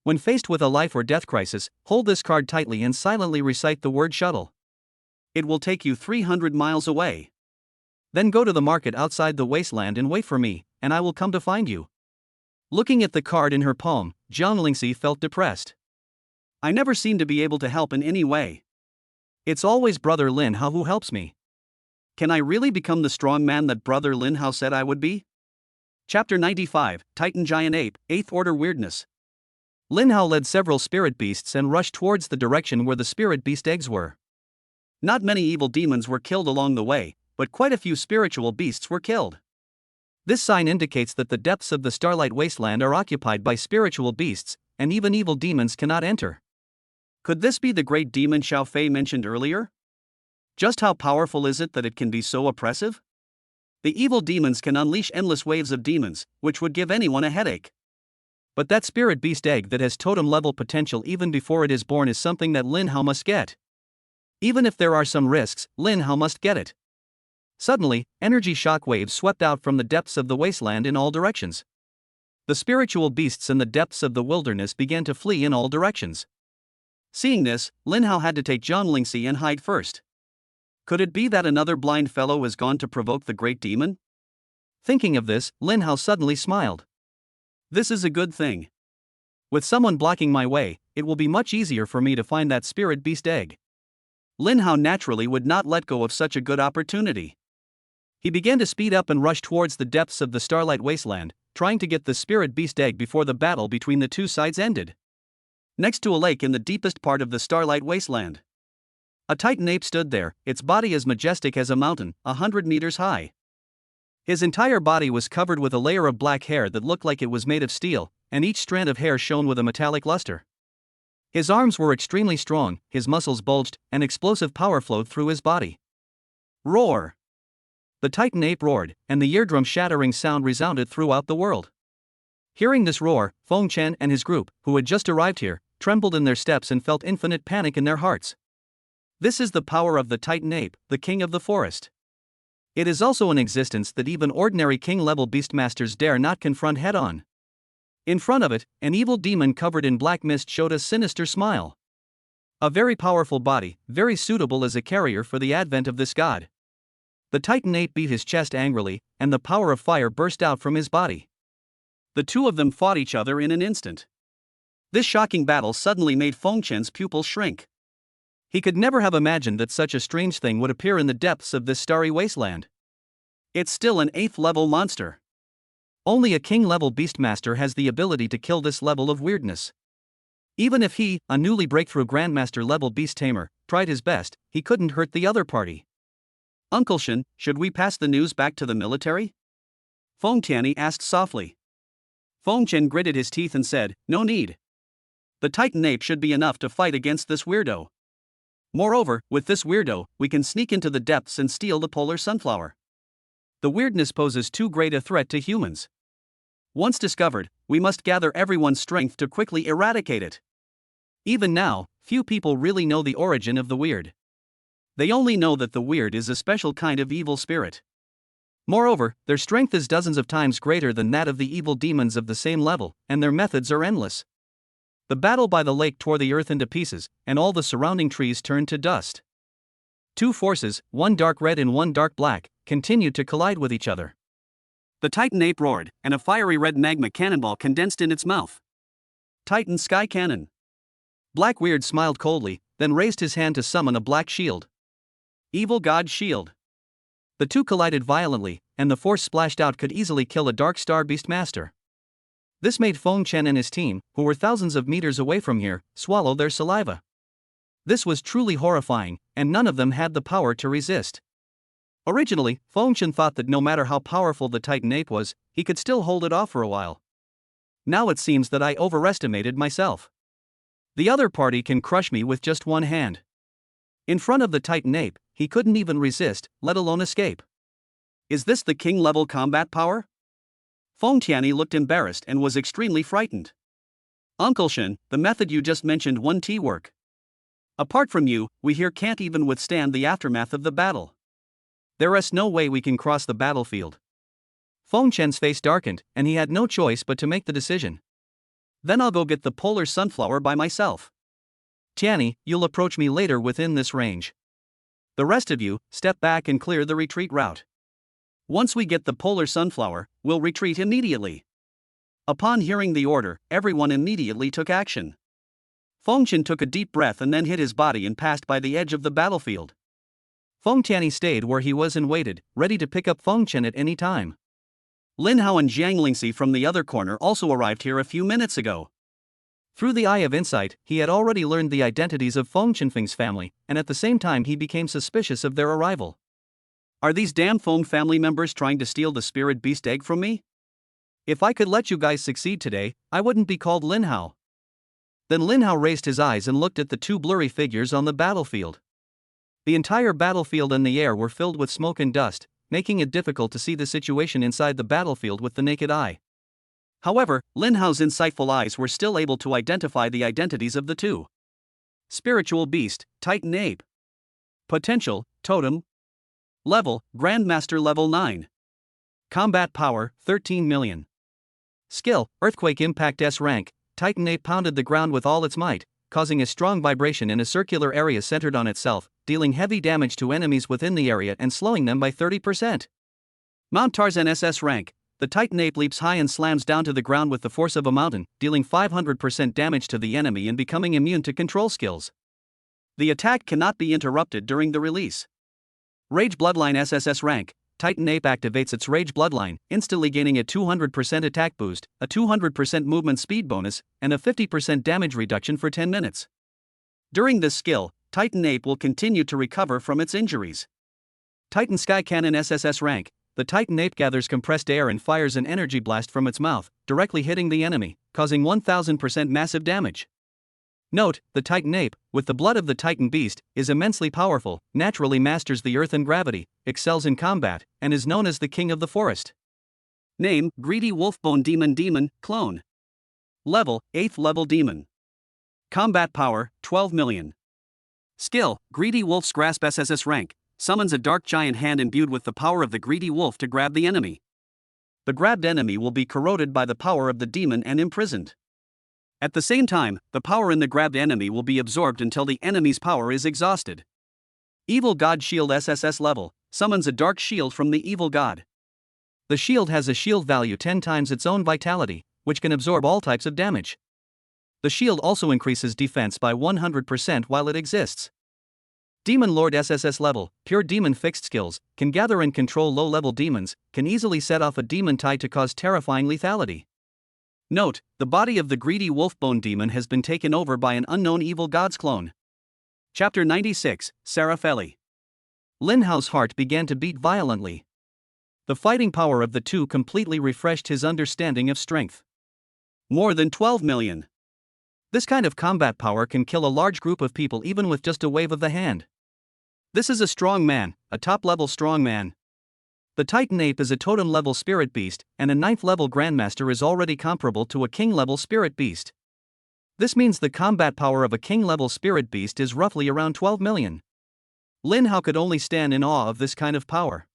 A: When faced with a life or death crisis, hold this card tightly and silently recite the word shuttle. It will take you 300 miles away. Then go to the market outside the wasteland and wait for me, and I will come to find you. Looking at the card in her palm, Jiang Lingxi felt depressed. I never seem to be able to help in any way. It's always Brother Lin Hao who helps me. Can I really become the strong man that Brother Lin Hao said I would be? Chapter 95, Titan Giant Ape, 8th Order Weirdness. Lin Hao led several spirit beasts and rushed towards the direction where the spirit beast eggs were. Not many evil demons were killed along the way, but quite a few spiritual beasts were killed. This sign indicates that the depths of the Starlight Wasteland are occupied by spiritual beasts, and even evil demons cannot enter. Could this be the great demon Xiao Fei mentioned earlier? Just how powerful is it that it can be so oppressive? The evil demons can unleash endless waves of demons, which would give anyone a headache. But that spirit beast egg that has totem-level potential even before it is born is something that Lin Hao must get. Even if there are some risks, Lin Hao must get it. Suddenly, energy shock waves swept out from the depths of the wasteland in all directions. The spiritual beasts in the depths of the wilderness began to flee in all directions. Seeing this, Lin Hao had to take Jiang Lingxi and hide first. Could it be that another blind fellow has gone to provoke the great demon? Thinking of this, Lin Hao suddenly smiled. This is a good thing. With someone blocking my way, it will be much easier for me to find that spirit beast egg. Lin Hao naturally would not let go of such a good opportunity. He began to speed up and rush towards the depths of the Starlight Wasteland, trying to get the spirit beast egg before the battle between the two sides ended. Next to a lake in the deepest part of the Starlight Wasteland, a Titan ape stood there, its body as majestic as a mountain, 100 meters high. His entire body was covered with a layer of black hair that looked like it was made of steel, and each strand of hair shone with a metallic luster. His arms were extremely strong, his muscles bulged, and explosive power flowed through his body. Roar! The Titan ape roared, and the eardrum-shattering sound resounded throughout the world. Hearing this roar, Feng Chen and his group, who had just arrived here, trembled in their steps and felt infinite panic in their hearts. This is the power of the Titan ape, the king of the forest. It is also an existence that even ordinary king-level beastmasters dare not confront head-on. In front of it, an evil demon covered in black mist showed a sinister smile. A very powerful body, very suitable as a carrier for the advent of this god. The Titan ape beat his chest angrily, and the power of fire burst out from his body. The two of them fought each other in an instant. This shocking battle suddenly made Feng Chen's pupils shrink. He could never have imagined that such a strange thing would appear in the depths of this starry wasteland. It's still an 8th level monster. Only a king-level beastmaster has the ability to kill this level of weirdness. Even if he, a newly breakthrough grandmaster-level beast tamer, tried his best, he couldn't hurt the other party. Uncle Shen, should we pass the news back to the military? Feng Tianyi asked softly. Feng Chen gritted his teeth and said, no need. The Titan Ape should be enough to fight against this weirdo. Moreover, with this weirdo, we can sneak into the depths and steal the polar sunflower. The weirdness poses too great a threat to humans. Once discovered, we must gather everyone's strength to quickly eradicate it. Even now, few people really know the origin of the weird. They only know that the weird is a special kind of evil spirit. Moreover, their strength is dozens of times greater than that of the evil demons of the same level, and their methods are endless. The battle by the lake tore the earth into pieces, and all the surrounding trees turned to dust. Two forces, one dark red and one dark black, continued to collide with each other. The Titan Ape roared, and a fiery red magma cannonball condensed in its mouth. Titan Sky Cannon. Black Weird smiled coldly, then raised his hand to summon a black shield. Evil God Shield. The two collided violently, and the force splashed out could easily kill a Dark Star Beast Master. This made Feng Chen and his team, who were thousands of meters away from here, swallow their saliva. This was truly horrifying, and none of them had the power to resist. Originally, Feng Chen thought that no matter how powerful the Titan Ape was, he could still hold it off for a while. Now it seems that I overestimated myself. The other party can crush me with just one hand. In front of the Titan Ape, he couldn't even resist, let alone escape. Is this the king-level combat power? Feng Tianyi looked embarrassed and was extremely frightened. Uncle Shen, the method you just mentioned won't work. Apart from you, we here can't even withstand the aftermath of the battle. There is no way we can cross the battlefield. Feng Chen's face darkened, and he had no choice but to make the decision. Then I'll go get the polar sunflower by myself. Tianyi, you'll approach me later within this range. The rest of you, step back and clear the retreat route. Once we get the polar sunflower, we'll retreat immediately. Upon hearing the order, everyone immediately took action. Feng Chen took a deep breath and then hit his body and passed by the edge of the battlefield. Feng Tianyi stayed where he was and waited, ready to pick up Feng Chen at any time. Lin Hao and Jiang Lingxi from the other corner also arrived here a few minutes ago. Through the eye of insight, he had already learned the identities of Feng Chenfeng's family, and at the same time he became suspicious of their arrival. Are these damn Feng family members trying to steal the spirit beast egg from me? If I could let you guys succeed today, I wouldn't be called Lin Hao. Then Lin Hao raised his eyes and looked at the two blurry figures on the battlefield. The entire battlefield and the air were filled with smoke and dust, making it difficult to see the situation inside the battlefield with the naked eye. However, Lin Hao's insightful eyes were still able to identify the identities of the two. Spiritual Beast, Titan Ape. Potential, Totem. Level, Grandmaster Level 9. Combat Power, 13 million. Skill, Earthquake Impact S rank. Titan Ape pounded the ground with all its might, causing a strong vibration in a circular area centered on itself, dealing heavy damage to enemies within the area and slowing them by 30%. Mount Tarzan SS rank. The Titan Ape leaps high and slams down to the ground with the force of a mountain, dealing 500% damage to the enemy and becoming immune to control skills. The attack cannot be interrupted during the release. Rage Bloodline SSS rank. Titan Ape activates its Rage Bloodline, instantly gaining a 200% attack boost, a 200% movement speed bonus, and a 50% damage reduction for 10 minutes. During this skill, Titan Ape will continue to recover from its injuries. Titan Sky Cannon SSS rank. The Titan Ape gathers compressed air and fires an energy blast from its mouth, directly hitting the enemy, causing 1000% massive damage. Note, the Titan Ape, with the blood of the Titan Beast, is immensely powerful, naturally masters the earth and gravity, excels in combat, and is known as the King of the Forest. Name, Greedy Wolfbone Demon Clone. Level, 8th level Demon. Combat Power, 12 million. Skill, Greedy Wolf's Grasp SSS rank. Summons a dark giant hand imbued with the power of the greedy wolf to grab the enemy. The grabbed enemy will be corroded by the power of the demon and imprisoned. At the same time, the power in the grabbed enemy will be absorbed until the enemy's power is exhausted. Evil God Shield SSS level. Summons a dark shield from the evil god. The shield has a shield value 10 times its own vitality, which can absorb all types of damage. The shield also increases defense by 100% while it exists. Demon Lord SSS level. Pure demon fixed skills, can gather and control low-level demons, can easily set off a demon tide to cause terrifying lethality. Note, the body of the greedy wolfbone demon has been taken over by an unknown evil god's clone. Chapter 96, Sarafeli. Lin Hao's heart began to beat violently. The fighting power of the two completely refreshed his understanding of strength. More than 12 million. This kind of combat power can kill a large group of people even with just a wave of the hand. This is a strong man, a top-level strong man. The Titan Ape is a totem-level spirit beast, and a 9th-level Grandmaster is already comparable to a king-level spirit beast. This means the combat power of a king-level spirit beast is roughly around 12 million. Lin Hao could only stand in awe of this kind of power.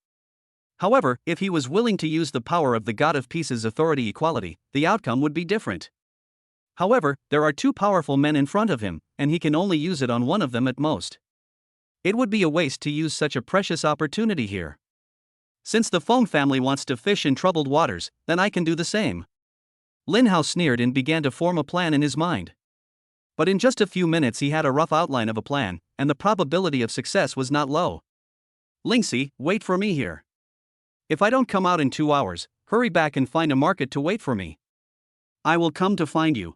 A: However, if he was willing to use the power of the God of Peace's authority equality, the outcome would be different. However, there are two powerful men in front of him, and he can only use it on one of them at most. It would be a waste to use such a precious opportunity here. Since the Feng family wants to fish in troubled waters, then I can do the same. Lin Hao sneered and began to form a plan in his mind. But in just a few minutes he had a rough outline of a plan, and the probability of success was not low. Lingxi, wait for me here. If I don't come out in 2 hours, hurry back and find a market to wait for me. I will come to find you.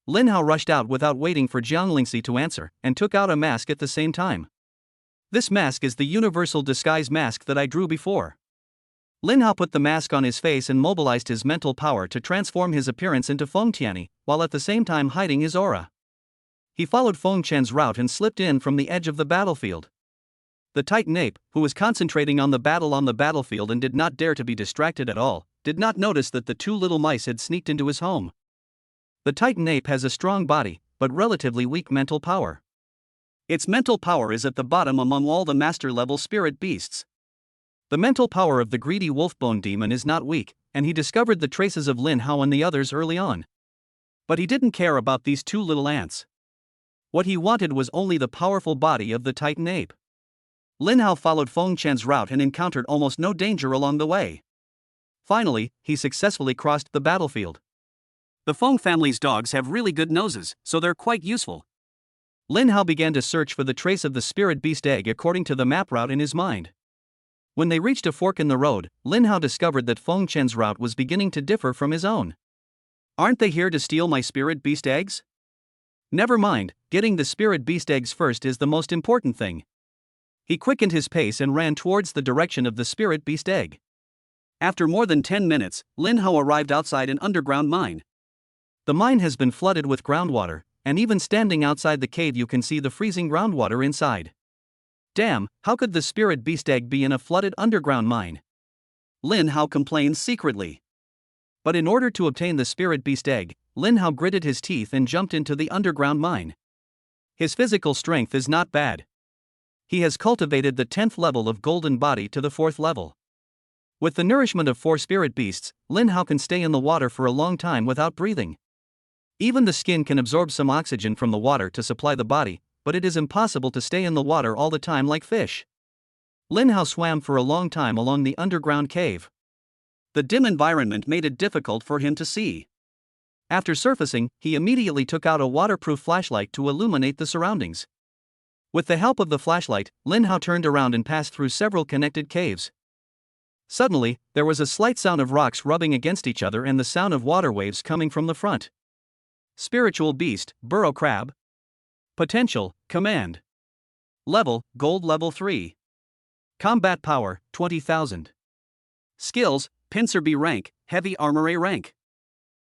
A: Lin Hao rushed out without waiting for Jiang Lingxi to answer, and took out a mask at the same time. This mask is the universal disguise mask that I drew before. Lin Hao put the mask on his face and mobilized his mental power to transform his appearance into Feng Tianyi, while at the same time hiding his aura. He followed Feng Chen's route and slipped in from the edge of the battlefield. The Titan Ape, who was concentrating on the battlefield and did not dare to be distracted at all, did not notice that the two little mice had sneaked into his home. The Titan Ape has a strong body, but relatively weak mental power. Its mental power is at the bottom among all the master-level spirit beasts. The mental power of the greedy wolfbone demon is not weak, and he discovered the traces of Lin Hao and the others early on. But he didn't care about these two little ants. What he wanted was only the powerful body of the Titan Ape. Lin Hao followed Feng Chen's route and encountered almost no danger along the way. Finally, he successfully crossed the battlefield. The Feng family's dogs have really good noses, so they're quite useful. Lin Hao began to search for the trace of the spirit beast egg according to the map route in his mind. When they reached a fork in the road, Lin Hao discovered that Feng Chen's route was beginning to differ from his own. Aren't they here to steal my spirit beast eggs? Never mind, getting the spirit beast eggs first is the most important thing. He quickened his pace and ran towards the direction of the spirit beast egg. After more than 10 minutes, Lin Hao arrived outside an underground mine. The mine has been flooded with groundwater, and even standing outside the cave you can see the freezing groundwater inside. Damn, how could the spirit beast egg be in a flooded underground mine? Lin Hao complains secretly. But in order to obtain the spirit beast egg, Lin Hao gritted his teeth and jumped into the underground mine. His physical strength is not bad. He has cultivated the 10th level of golden body to the 4th level. With the nourishment of 4 spirit beasts, Lin Hao can stay in the water for a long time without breathing. Even the skin can absorb some oxygen from the water to supply the body, but it is impossible to stay in the water all the time like fish. Lin Hao swam for a long time along the underground cave. The dim environment made it difficult for him to see. After surfacing, he immediately took out a waterproof flashlight to illuminate the surroundings. With the help of the flashlight, Lin Hao turned around and passed through several connected caves. Suddenly, there was a slight sound of rocks rubbing against each other and the sound of water waves coming from the front. Spiritual Beast, Burrow Crab. Potential, Command. Level, Gold Level 3. Combat Power, 20,000. Skills, Pincer B rank, Heavy Armor A rank.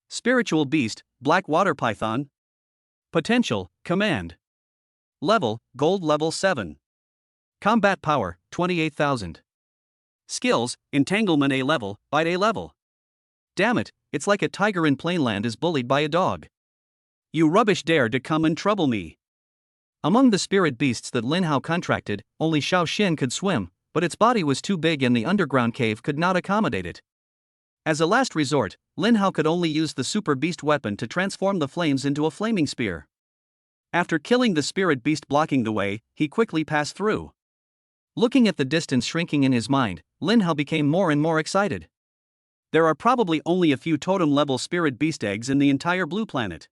A: Spiritual Beast, Black Water Python. Potential, Command. Level, Gold Level 7. Combat Power, 28,000. Skills, Entanglement A level, Bite A level. Damn it, it's like a tiger in Plainland is bullied by a dog. You rubbish dare to come and trouble me. Among the spirit beasts that Lin Hao contracted, only Xiao Xin could swim, but its body was too big and the underground cave could not accommodate it. As a last resort, Lin Hao could only use the super beast weapon to transform the flames into a flaming spear. After killing the spirit beast blocking the way, he quickly passed through. Looking at the distance shrinking in his mind, Lin Hao became more and more excited. There are probably only a few totem-level spirit beast eggs in the entire blue planet.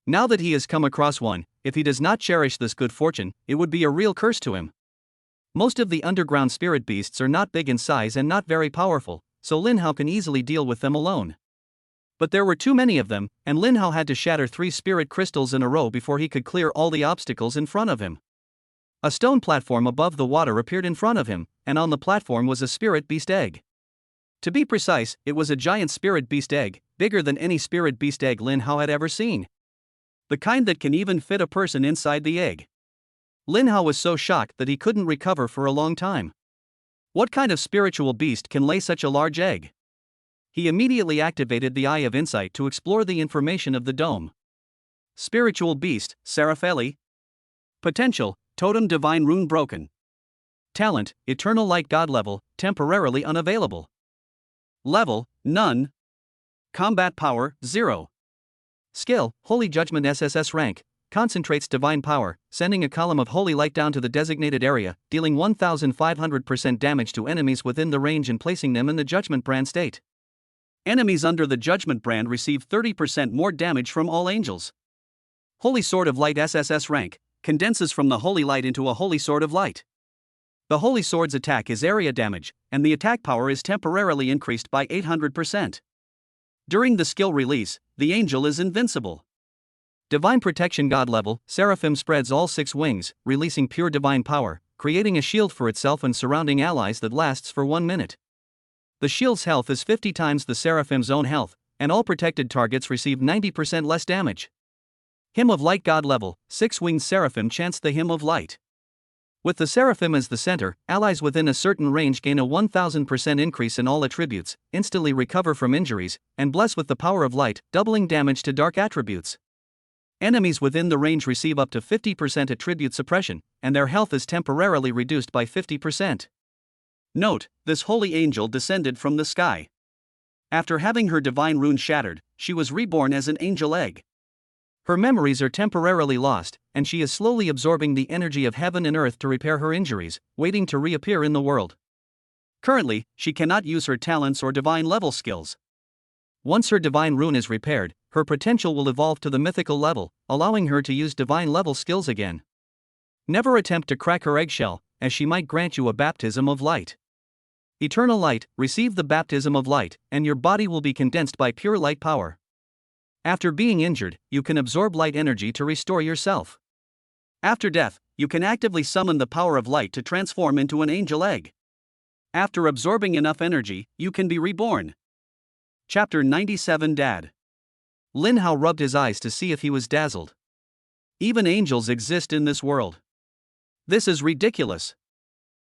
A: Now that he has come across one, if he does not cherish this good fortune, it would be a real curse to him. Most of the underground spirit beasts are not big in size and not very powerful, so Lin Hao can easily deal with them alone. But there were too many of them, and Lin Hao had to shatter 3 spirit crystals in a row before he could clear all the obstacles in front of him. A stone platform above the water appeared in front of him, and on the platform was a spirit beast egg. To be precise, it was a giant spirit beast egg, bigger than any spirit beast egg Lin Hao had ever seen. The kind that can even fit a person inside the egg. Lin Hao was so shocked that he couldn't recover for a long time. What kind of spiritual beast can lay such a large egg? He immediately activated the Eye of Insight to explore the information of the dome. Spiritual beast, Serapheli. Potential, totem divine rune broken. Talent, eternal light god level, temporarily unavailable. Level, none. Combat power, 0. Skill, Holy Judgment SSS rank, concentrates divine power, sending a column of holy light down to the designated area, dealing 1500% damage to enemies within the range and placing them in the Judgment Brand state. Enemies under the Judgment Brand receive 30% more damage from all angels. Holy Sword of Light SSS rank, condenses from the Holy Light into a Holy Sword of Light. The Holy Sword's attack is area damage, and the attack power is temporarily increased by 800%. During the skill release, the angel is invincible. Divine Protection God level, Seraphim spreads all 6 wings, releasing pure divine power, creating a shield for itself and surrounding allies that lasts for 1 minute. The shield's health is 50 times the Seraphim's own health, and all protected targets receive 90% less damage. Hymn of Light God level, 6-winged Seraphim chants the Hymn of Light. With the Seraphim as the center, allies within a certain range gain a 1000% increase in all attributes, instantly recover from injuries, and bless with the power of light, doubling damage to dark attributes. Enemies within the range receive up to 50% attribute suppression, and their health is temporarily reduced by 50%. Note, this holy angel descended from the sky. After having her divine rune shattered, she was reborn as an angel egg. Her memories are temporarily lost, and she is slowly absorbing the energy of heaven and earth to repair her injuries, waiting to reappear in the world. Currently, she cannot use her talents or divine level skills. Once her divine rune is repaired, her potential will evolve to the mythical level, allowing her to use divine level skills again. Never attempt to crack her eggshell, as she might grant you a baptism of light. Eternal light, receive the baptism of light, and your body will be condensed by pure light power. After being injured, you can absorb light energy to restore yourself. After death, you can actively summon the power of light to transform into an angel egg. After absorbing enough energy, you can be reborn. Chapter 97 Dad. Lin Hao rubbed his eyes to see if he was dazzled. Even angels exist in this world. This is ridiculous.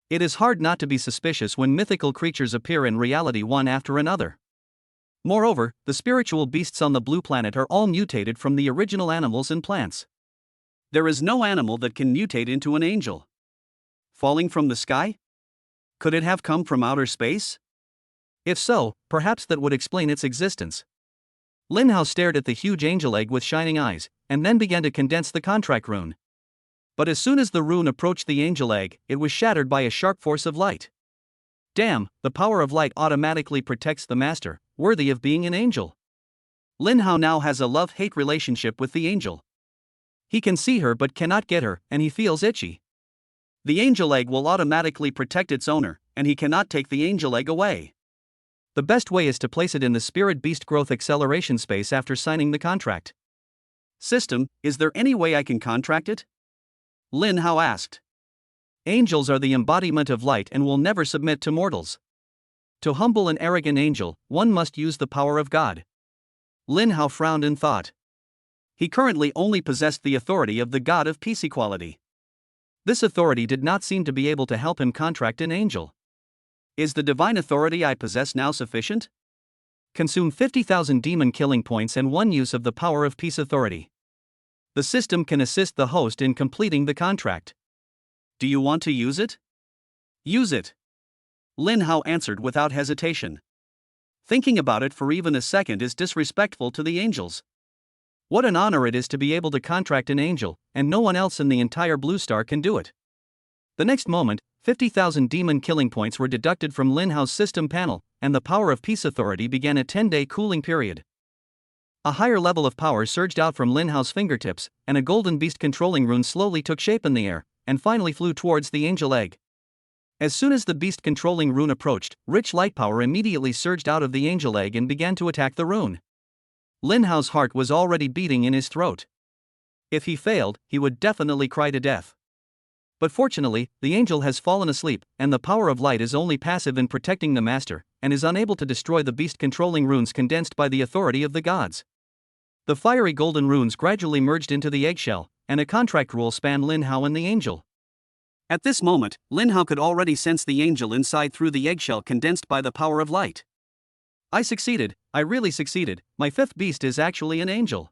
A: It is hard not to be suspicious when mythical creatures appear in reality one after another. Moreover, the spiritual beasts on the blue planet are all mutated from the original animals and plants. There is no animal that can mutate into an angel. Falling from the sky? Could it have come from outer space? If so, perhaps that would explain its existence. Lin Hao stared at the huge angel egg with shining eyes, and then began to condense the contract rune. But as soon as the rune approached the angel egg, it was shattered by a sharp force of light. Damn, the power of light automatically protects the master, worthy of being an angel. Lin Hao now has a love-hate relationship with the angel. He can see her but cannot get her, and he feels itchy. The angel egg will automatically protect its owner, and he cannot take the angel egg away. The best way is to place it in the spirit beast growth acceleration space after signing the contract. System, is there any way I can contract it? Lin Hao asked. Angels are the embodiment of light and will never submit to mortals. To humble an arrogant angel, one must use the power of God. Lin Hao frowned in thought. He currently only possessed the authority of the god of peace equality. This authority did not seem to be able to help him contract an angel. Is the divine authority I possess now sufficient? Consume 50,000 demon killing points and 1 use of the power of peace authority. The system can assist the host in completing the contract. Do you want to use it? Use it. Lin Hao answered without hesitation. Thinking about it for even a second is disrespectful to the angels. What an honor it is to be able to contract an angel, and no one else in the entire Blue Star can do it. The next moment, 50,000 demon killing points were deducted from Lin Hao's system panel, and the power of peace authority began a 10-day cooling period. A higher level of power surged out from Lin Hao's fingertips, and a golden beast controlling rune slowly took shape in the air, and finally flew towards the angel egg. As soon as the beast controlling rune approached, rich light power immediately surged out of the angel egg and began to attack the rune. Lin Hao's heart was already beating in his throat. If he failed, he would definitely cry to death. But fortunately, the angel has fallen asleep, and the power of light is only passive in protecting the master, and is unable to destroy the beast controlling runes condensed by the authority of the gods. The fiery golden runes gradually merged into the eggshell, and a contract rule spanned Lin Hao and the angel. At this moment, Lin Hao could already sense the angel inside through the eggshell condensed by the power of light. I succeeded, I really succeeded, my fifth beast is actually an angel.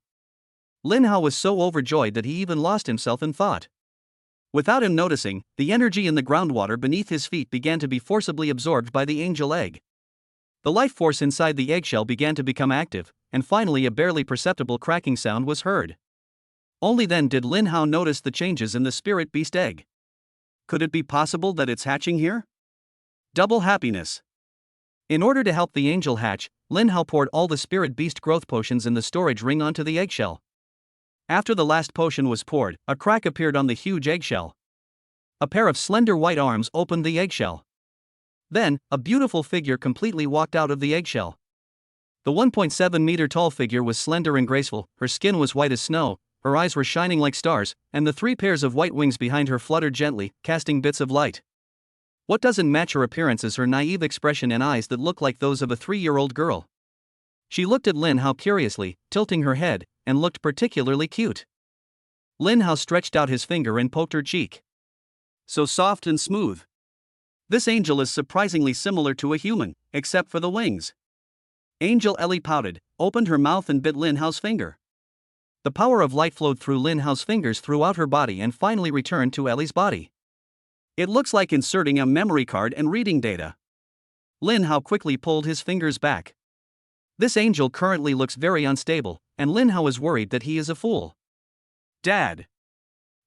A: Lin Hao was so overjoyed that he even lost himself in thought. Without him noticing, the energy in the groundwater beneath his feet began to be forcibly absorbed by the angel egg. The life force inside the eggshell began to become active, and finally a barely perceptible cracking sound was heard. Only then did Lin Hao notice the changes in the spirit beast egg. Could it be possible that it's hatching here? Double happiness. In order to help the angel hatch, Lin Hao poured all the spirit beast growth potions in the storage ring onto the eggshell. After the last potion was poured, a crack appeared on the huge eggshell. A pair of slender white arms opened the eggshell. Then, a beautiful figure completely walked out of the eggshell. The 1.7-meter tall figure was slender and graceful, her skin was white as snow, her eyes were shining like stars, and the 3 pairs of white wings behind her fluttered gently, casting bits of light. What doesn't match her appearance is her naive expression and eyes that look like those of a 3-year-old girl. She looked at Lin Hao curiously, tilting her head, and looked particularly cute. Lin Hao stretched out his finger and poked her cheek. So soft and smooth. This angel is surprisingly similar to a human, except for the wings. Angel Ellie pouted, opened her mouth and bit Lin Hao's finger. The power of light flowed through Lin Hao's fingers throughout her body and finally returned to Ellie's body. It looks like inserting a memory card and reading data. Lin Hao quickly pulled his fingers back. This angel currently looks very unstable, and Lin Hao is worried that he is a fool. Dad.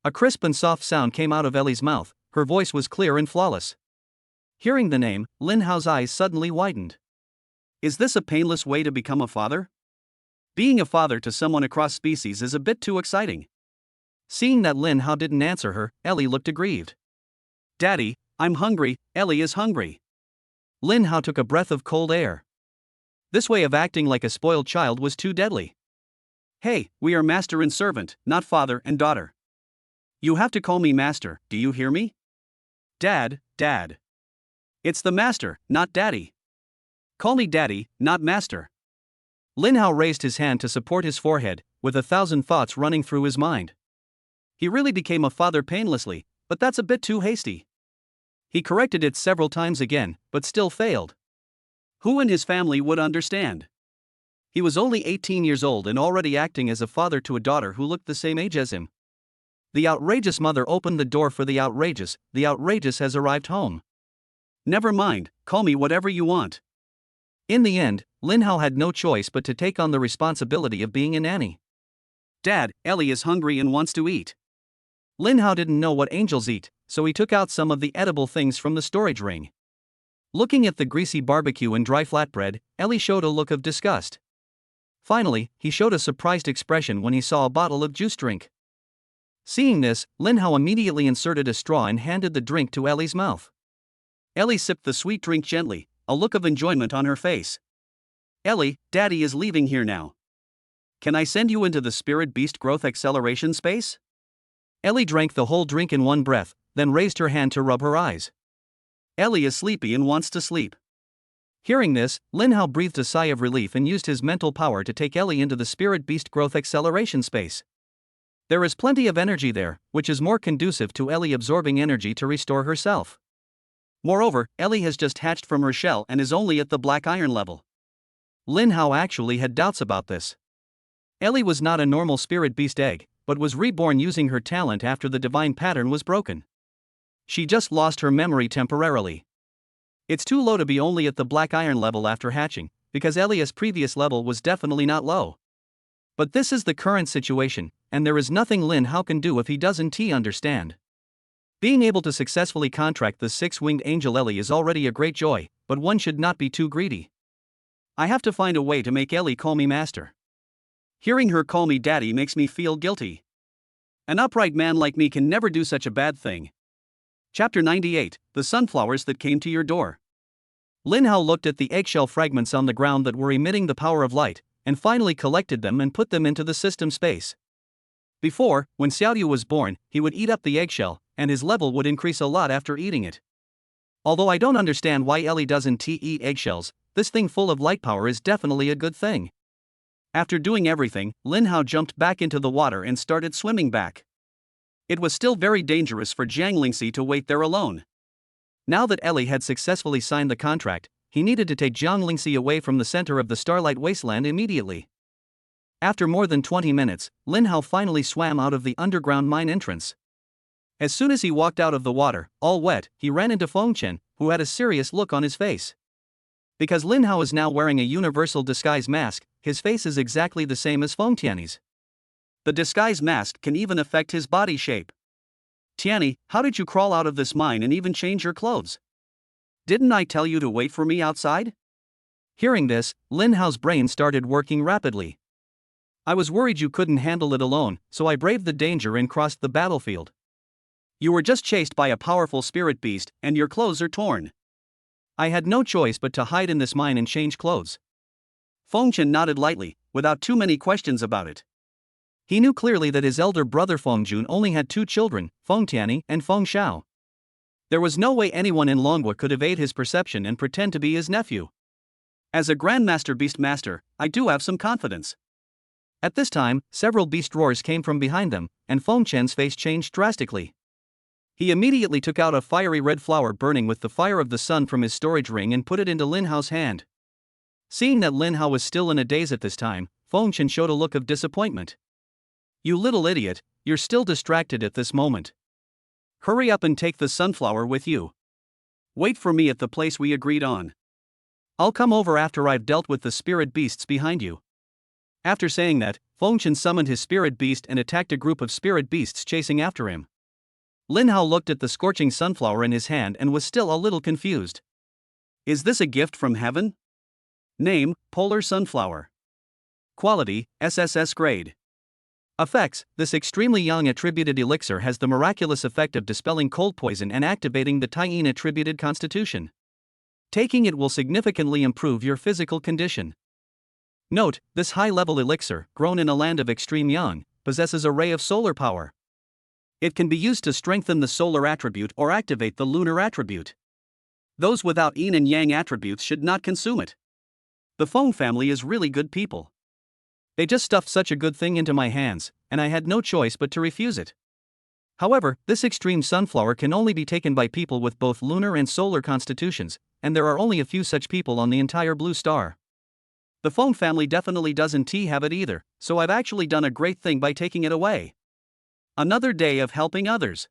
A: A crisp and soft sound came out of Ellie's mouth, her voice was clear and flawless. Hearing the name, Lin Hao's eyes suddenly widened. Is this a painless way to become a father? Being a father to someone across species is a bit too exciting. Seeing that Lin Hao didn't answer her, Ellie looked aggrieved. Daddy, I'm hungry, Ellie is hungry. Lin Hao took a breath of cold air. This way of acting like a spoiled child was too deadly. Hey, we are master and servant, not father and daughter. You have to call me master, do you hear me? Dad. It's the master, not daddy. Call me daddy, not master. Lin Hao raised his hand to support his forehead, with 1,000 thoughts running through his mind. He really became a father painlessly, but that's a bit too hasty. He corrected it several times again, but still failed. Who in his family would understand? He was only 18 years old and already acting as a father to a daughter who looked the same age as him. The outrageous mother opened the door for the outrageous has arrived home. Never mind, call me whatever you want. In the end, Lin Hao had no choice but to take on the responsibility of being a nanny. Dad, Ellie is hungry and wants to eat. Lin Hao didn't know what angels eat, so he took out some of the edible things from the storage ring. Looking at the greasy barbecue and dry flatbread, Ellie showed a look of disgust. Finally, he showed a surprised expression when he saw a bottle of juice drink. Seeing this, Lin Hao immediately inserted a straw and handed the drink to Ellie's mouth. Ellie sipped the sweet drink gently, a look of enjoyment on her face. Ellie, Daddy is leaving here now. Can I send you into the spirit beast growth acceleration space? Ellie drank the whole drink in one breath, then raised her hand to rub her eyes. Ellie is sleepy and wants to sleep. Hearing this, Lin Hao breathed a sigh of relief and used his mental power to take Ellie into the spirit beast growth acceleration space. There is plenty of energy there, which is more conducive to Ellie absorbing energy to restore herself. Moreover, Ellie has just hatched from her shell and is only at the black iron level. Lin Hao actually had doubts about this. Ellie was not a normal spirit beast egg, but was reborn using her talent after the divine pattern was broken. She just lost her memory temporarily. It's too low to be only at the black iron level after hatching, because Ellie's previous level was definitely not low. But this is the current situation, and there is nothing Lin Hao can do if he doesn't understand. Being able to successfully contract the 6-winged angel Ellie is already a great joy, but one should not be too greedy. I have to find a way to make Ellie call me master. Hearing her call me daddy makes me feel guilty. An upright man like me can never do such a bad thing. Chapter 98, The Sunflowers That Came to Your Door. Lin Hao looked at the eggshell fragments on the ground that were emitting the power of light, and finally collected them and put them into the system space. Before, when Xiaoyu was born, he would eat up the eggshell, and his level would increase a lot after eating it. Although I don't understand why Ellie doesn't eat eggshells, this thing full of light power is definitely a good thing. After doing everything, Lin Hao jumped back into the water and started swimming back. It was still very dangerous for Jiang Lingxi to wait there alone. Now that Ellie had successfully signed the contract, he needed to take Jiang Lingxi away from the center of the Starlight Wasteland immediately. After more than 20 minutes, Lin Hao finally swam out of the underground mine entrance. As soon as he walked out of the water, all wet, he ran into Feng Chen, who had a serious look on his face. Because Lin Hao is now wearing a universal disguise mask, his face is exactly the same as Feng Tianyi's. The disguise mask can even affect his body shape. Tianyi, how did you crawl out of this mine and even change your clothes? Didn't I tell you to wait for me outside? Hearing this, Lin Hao's brain started working rapidly. I was worried you couldn't handle it alone, so I braved the danger and crossed the battlefield. You were just chased by a powerful spirit beast, and your clothes are torn. I had no choice but to hide in this mine and change clothes. Feng Chen nodded lightly, without too many questions about it. He knew clearly that his elder brother Feng Jun only had 2 children, Feng Tianyi and Feng Shao. There was no way anyone in Longhua could evade his perception and pretend to be his nephew. As a Grandmaster Beastmaster, I do have some confidence. At this time, several beast roars came from behind them, and Feng Chen's face changed drastically. He immediately took out a fiery red flower burning with the fire of the sun from his storage ring and put it into Lin Hao's hand. Seeing that Lin Hao was still in a daze at this time, Feng Chen showed a look of disappointment. You little idiot, you're still distracted at this moment. Hurry up and take the sunflower with you. Wait for me at the place we agreed on. I'll come over after I've dealt with the spirit beasts behind you. After saying that, Feng Chen summoned his spirit beast and attacked a group of spirit beasts chasing after him. Lin Hao looked at the scorching sunflower in his hand and was still a little confused. Is this a gift from heaven? Name, Polar Sunflower. Quality, SSS grade. Effects, this extremely young attributed elixir has the miraculous effect of dispelling cold poison and activating the Taiyin attributed constitution. Taking it will significantly improve your physical condition. Note, this high-level elixir, grown in a land of extreme yang, possesses a ray of solar power. It can be used to strengthen the solar attribute or activate the lunar attribute. Those without yin and yang attributes should not consume it. The Feng family is really good people. They just stuffed such a good thing into my hands, and I had no choice but to refuse it. However, this extreme sunflower can only be taken by people with both lunar and solar constitutions, and there are only a few such people on the entire blue star. The Feng family definitely doesn't have it either, so I've actually done a great thing by taking it away. Another day of helping others.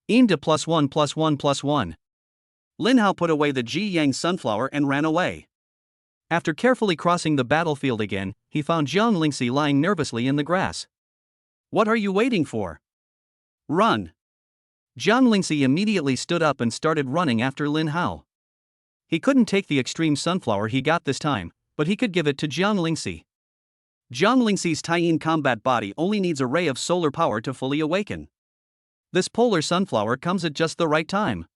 A: Inda +1+1+1. Lin Hao put away the Ji Yang sunflower and ran away. After carefully crossing the battlefield again, he found Jiang Lingxi lying nervously in the grass. What are you waiting for? Run! Jiang Lingxi immediately stood up and started running after Lin Hao. He couldn't take the extreme sunflower he got this time, but he could give it to Jiang Lingxi. Jiang Lingxi's Taiyin combat body only needs a ray of solar power to fully awaken. This polar sunflower comes at just the right time.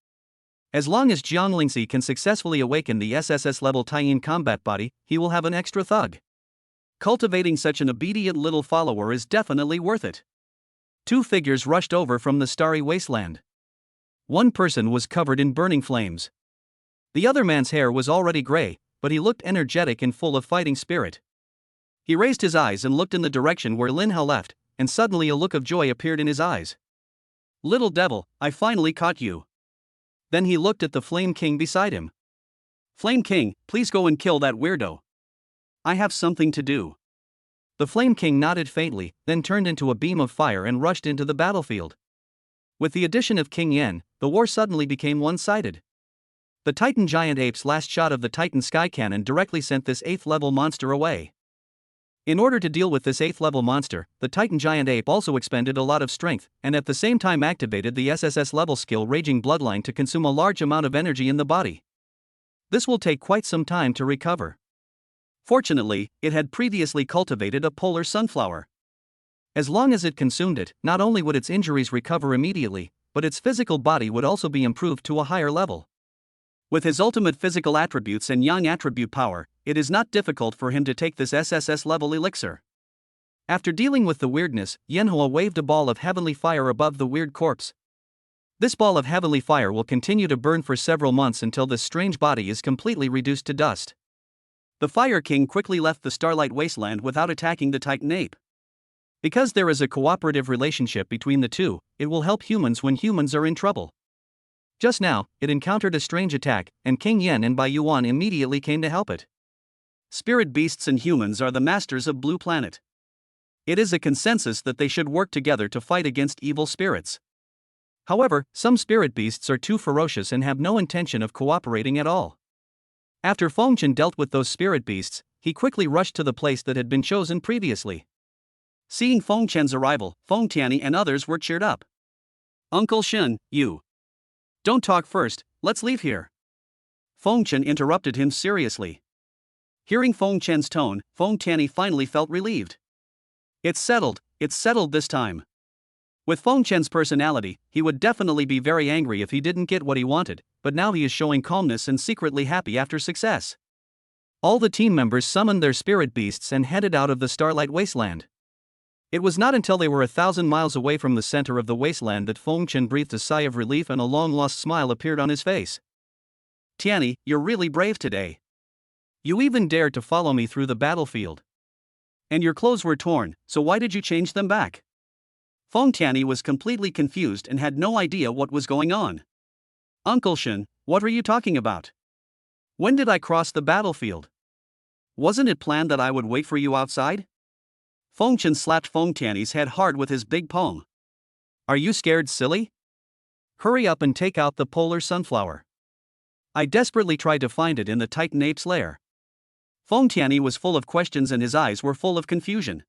A: As long as Jiang Lingxi can successfully awaken the SSS level Taiyin combat body, he will have an extra thug. Cultivating such an obedient little follower is definitely worth it. 2 figures rushed over from the starry wasteland. One person was covered in burning flames. The other man's hair was already gray, but he looked energetic and full of fighting spirit. He raised his eyes and looked in the direction where Lin Hao left, and suddenly a look of joy appeared in his eyes. Little devil, I finally caught you. Then he looked at the Flame King beside him. Flame King, please go and kill that weirdo. I have something to do. The Flame King nodded faintly, then turned into a beam of fire and rushed into the battlefield. With the addition of King Yen, the war suddenly became one-sided. The Titan Giant Ape's last shot of the Titan Sky Cannon directly sent this 8th level monster away. In order to deal with this 8th level monster, the Titan Giant Ape also expended a lot of strength, and at the same time activated the SSS level skill Raging Bloodline to consume a large amount of energy in the body. This will take quite some time to recover. Fortunately, it had previously cultivated a polar sunflower. As long as it consumed it, not only would its injuries recover immediately, but its physical body would also be improved to a higher level. With his ultimate physical attributes and yang attribute power, it is not difficult for him to take this SSS level elixir. After dealing with the weirdness, Yanhua waved a ball of heavenly fire above the weird corpse. This ball of heavenly fire will continue to burn for several months until this strange body is completely reduced to dust. The Fire King quickly left the Starlight Wasteland without attacking the Titan ape. Because there is a cooperative relationship between the two, it will help humans when humans are in trouble. Just now, it encountered a strange attack, and King Yen and Bai Yuan immediately came to help it. Spirit beasts and humans are the masters of Blue Planet. It is a consensus that they should work together to fight against evil spirits. However, some spirit beasts are too ferocious and have no intention of cooperating at all. After Fengchen dealt with those spirit beasts, he quickly rushed to the place that had been chosen previously. Seeing Fengchen's arrival, Feng Tianyi and others were cheered up. Uncle Shen, you. Don't talk first, let's leave here. Fengchen interrupted him seriously. Hearing Fengchen's tone, Feng Tianyi finally felt relieved. It's settled this time. With Fengchen's personality, he would definitely be very angry if he didn't get what he wanted, but now he is showing calmness and secretly happy after success. All the team members summoned their spirit beasts and headed out of the Starlight Wasteland. It was not until they were 1,000 miles away from the center of the wasteland that Fengchen breathed a sigh of relief and a long-lost smile appeared on his face. Tianyi, you're really brave today. You even dared to follow me through the battlefield. And your clothes were torn, so why did you change them back? Feng Tianyi was completely confused and had no idea what was going on. Uncle Shen, what are you talking about? When did I cross the battlefield? Wasn't it planned that I would wait for you outside? Fengchen slapped Feng Tianyi's head hard with his big palm. Are you scared, silly? Hurry up and take out the polar sunflower. I desperately tried to find it in the Titan ape's lair. Feng Tianyi was full of questions and his eyes were full of confusion.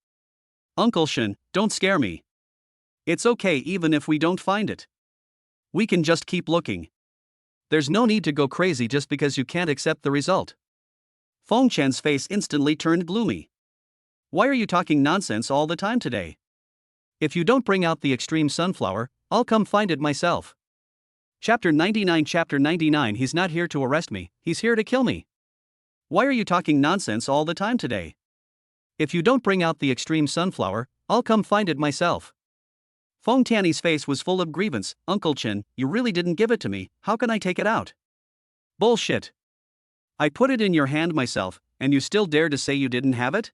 A: Uncle Shen, don't scare me. It's okay even if we don't find it. We can just keep looking. There's no need to go crazy just because you can't accept the result. Fengchen's face instantly turned gloomy. Why are you talking nonsense all the time today? If you don't bring out the extreme sunflower, I'll come find it myself. Chapter 99. He's not here to arrest me, he's here to kill me. Why are you talking nonsense all the time today? If you don't bring out the extreme sunflower, I'll come find it myself. Feng Tianyi's face was full of grievance. Uncle Chen, you really didn't give it to me, how can I take it out? Bullshit. I put it in your hand myself, and you still dare to say you didn't have it?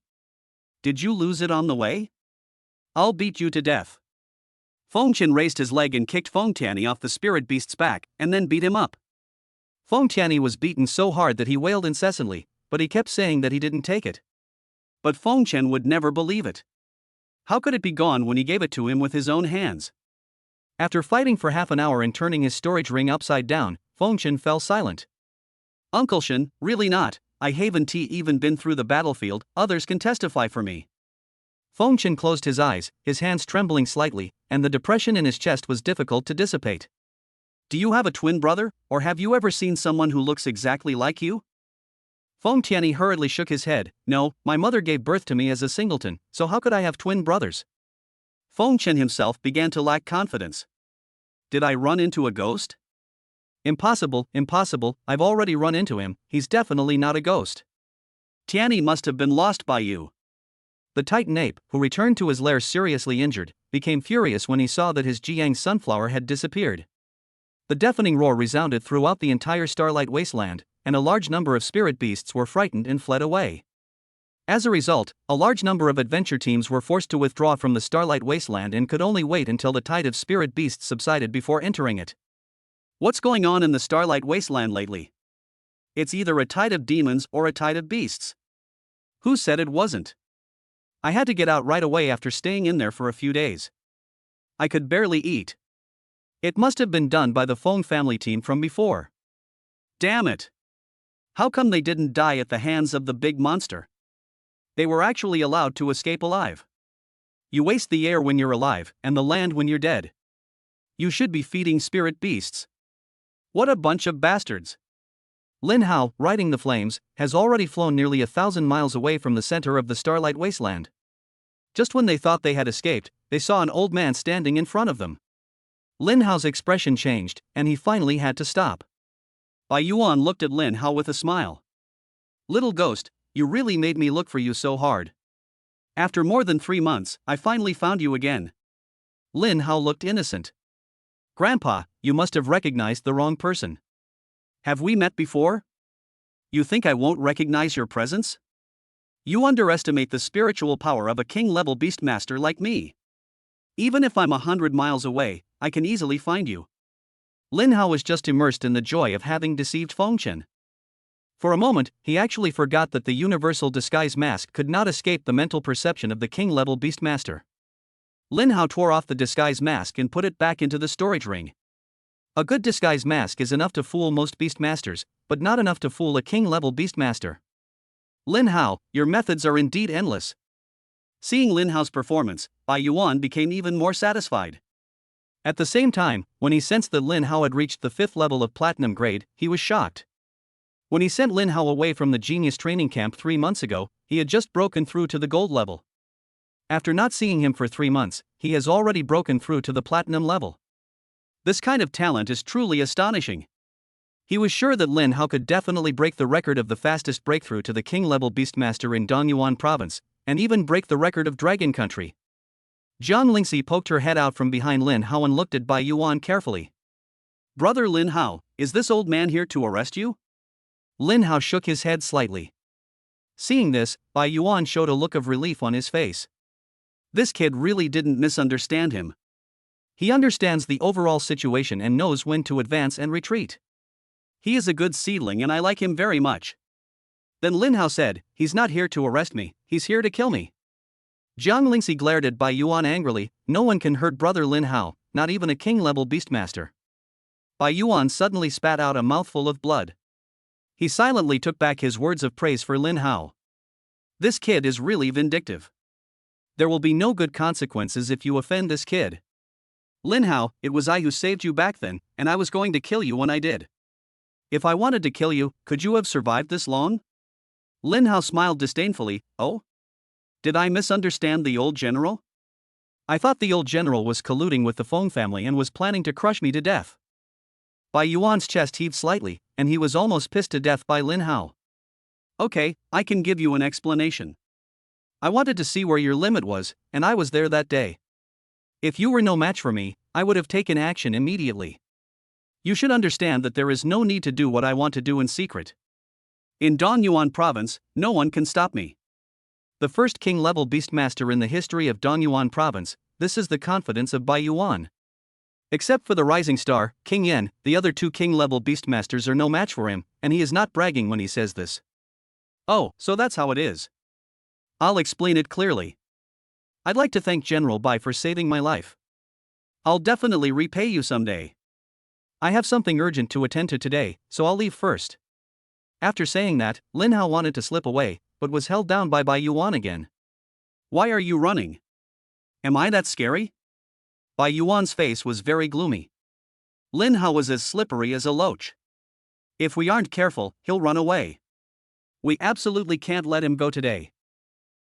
A: Did you lose it on the way? I'll beat you to death. Fengchen raised his leg and kicked Feng Tianyi off the spirit beast's back, and then beat him up. Feng Tianyi was beaten so hard that he wailed incessantly, but he kept saying that he didn't take it. But Fengchen would never believe it. How could it be gone when he gave it to him with his own hands? After fighting for half an hour and turning his storage ring upside down, Fengchen fell silent. Uncle Shen, really not, I haven't even been through the battlefield, others can testify for me. Fengchen closed his eyes, his hands trembling slightly, and the depression in his chest was difficult to dissipate. Do you have a twin brother, or have you ever seen someone who looks exactly like you? Feng Tianyi hurriedly shook his head. No, my mother gave birth to me as a singleton, so how could I have twin brothers? Fengchen himself began to lack confidence. Did I run into a ghost? Impossible, I've already run into him, he's definitely not a ghost. Tianyi must have been lost by you. The Titan ape, who returned to his lair seriously injured, became furious when he saw that his Jiang sunflower had disappeared. The deafening roar resounded throughout the entire Starlight Wasteland, and a large number of spirit beasts were frightened and fled away. As a result, a large number of adventure teams were forced to withdraw from the Starlight Wasteland and could only wait until the tide of spirit beasts subsided before entering it. What's going on in the Starlight Wasteland lately? It's either a tide of demons or a tide of beasts. Who said it wasn't? I had to get out right away after staying in there for a few days. I could barely eat. It must have been done by the Feng family team from before. Damn it! How come they didn't die at the hands of the big monster? They were actually allowed to escape alive. You waste the air when you're alive, and the land when you're dead. You should be feeding spirit beasts. What a bunch of bastards! Lin Hao, riding the flames, has already flown nearly 1,000 miles away from the center of the Starlight Wasteland. Just when they thought they had escaped, they saw an old man standing in front of them. Lin Hao's expression changed, and he finally had to stop. Bai Yuan looked at Lin Hao with a smile. Little ghost, you really made me look for you so hard. After more than 3 months, I finally found you again. Lin Hao looked innocent. Grandpa, you must have recognized the wrong person. Have we met before? You think I won't recognize your presence? You underestimate the spiritual power of a king-level beastmaster like me. Even if I'm 100 miles away, I can easily find you. Lin Hao was just immersed in the joy of having deceived Fengchen. For a moment, he actually forgot that the universal disguise mask could not escape the mental perception of the king-level beastmaster. Lin Hao tore off the disguise mask and put it back into the storage ring. A good disguise mask is enough to fool most beastmasters, but not enough to fool a king-level beastmaster. Lin Hao, your methods are indeed endless. Seeing Lin Hao's performance, Bai Yuan became even more satisfied. At the same time, when he sensed that Lin Hao had reached the 5th level of platinum grade, he was shocked. When he sent Lin Hao away from the genius training camp 3 months ago, he had just broken through to the gold level. After not seeing him for 3 months, he has already broken through to the platinum level. This kind of talent is truly astonishing. He was sure that Lin Hao could definitely break the record of the fastest breakthrough to the king-level beastmaster in Dongyuan province, and even break the record of Dragon Country. Jiang Lingxi poked her head out from behind Lin Hao and looked at Bai Yuan carefully. Brother Lin Hao, is this old man here to arrest you? Lin Hao shook his head slightly. Seeing this, Bai Yuan showed a look of relief on his face. This kid really didn't misunderstand him. He understands the overall situation and knows when to advance and retreat. He is a good seedling and I like him very much. Then Lin Hao said, he's not here to arrest me, he's here to kill me. Jiang Lingxi glared at Bai Yuan angrily. No one can hurt brother Lin Hao, not even a king-level beastmaster. Bai Yuan suddenly spat out a mouthful of blood. He silently took back his words of praise for Lin Hao. This kid is really vindictive. There will be no good consequences if you offend this kid. Lin Hao, it was I who saved you back then, and I was going to kill you when I did. If I wanted to kill you, could you have survived this long? Lin Hao smiled disdainfully. Oh? Did I misunderstand the old general? I thought the old general was colluding with the Feng family and was planning to crush me to death. Bai Yuan's chest heaved slightly, and he was almost pissed to death by Lin Hao. Okay, I can give you an explanation. I wanted to see where your limit was, and I was there that day. If you were no match for me, I would have taken action immediately. You should understand that there is no need to do what I want to do in secret. In Dongyuan province, no one can stop me. The first king-level beastmaster in the history of Dongyuan province, this is the confidence of Bai Yuan. Except for the rising star, King Yen, the other 2 king-level beastmasters are no match for him, and he is not bragging when he says this. Oh, so that's how it is. I'll explain it clearly. I'd like to thank General Bai for saving my life. I'll definitely repay you someday. I have something urgent to attend to today, so I'll leave first. After saying that, Lin Hao wanted to slip away, but was held down by Bai Yuan again. Why are you running? Am I that scary? Bai Yuan's face was very gloomy. Lin Hao was as slippery as a loach. If we aren't careful, he'll run away. We absolutely can't let him go today.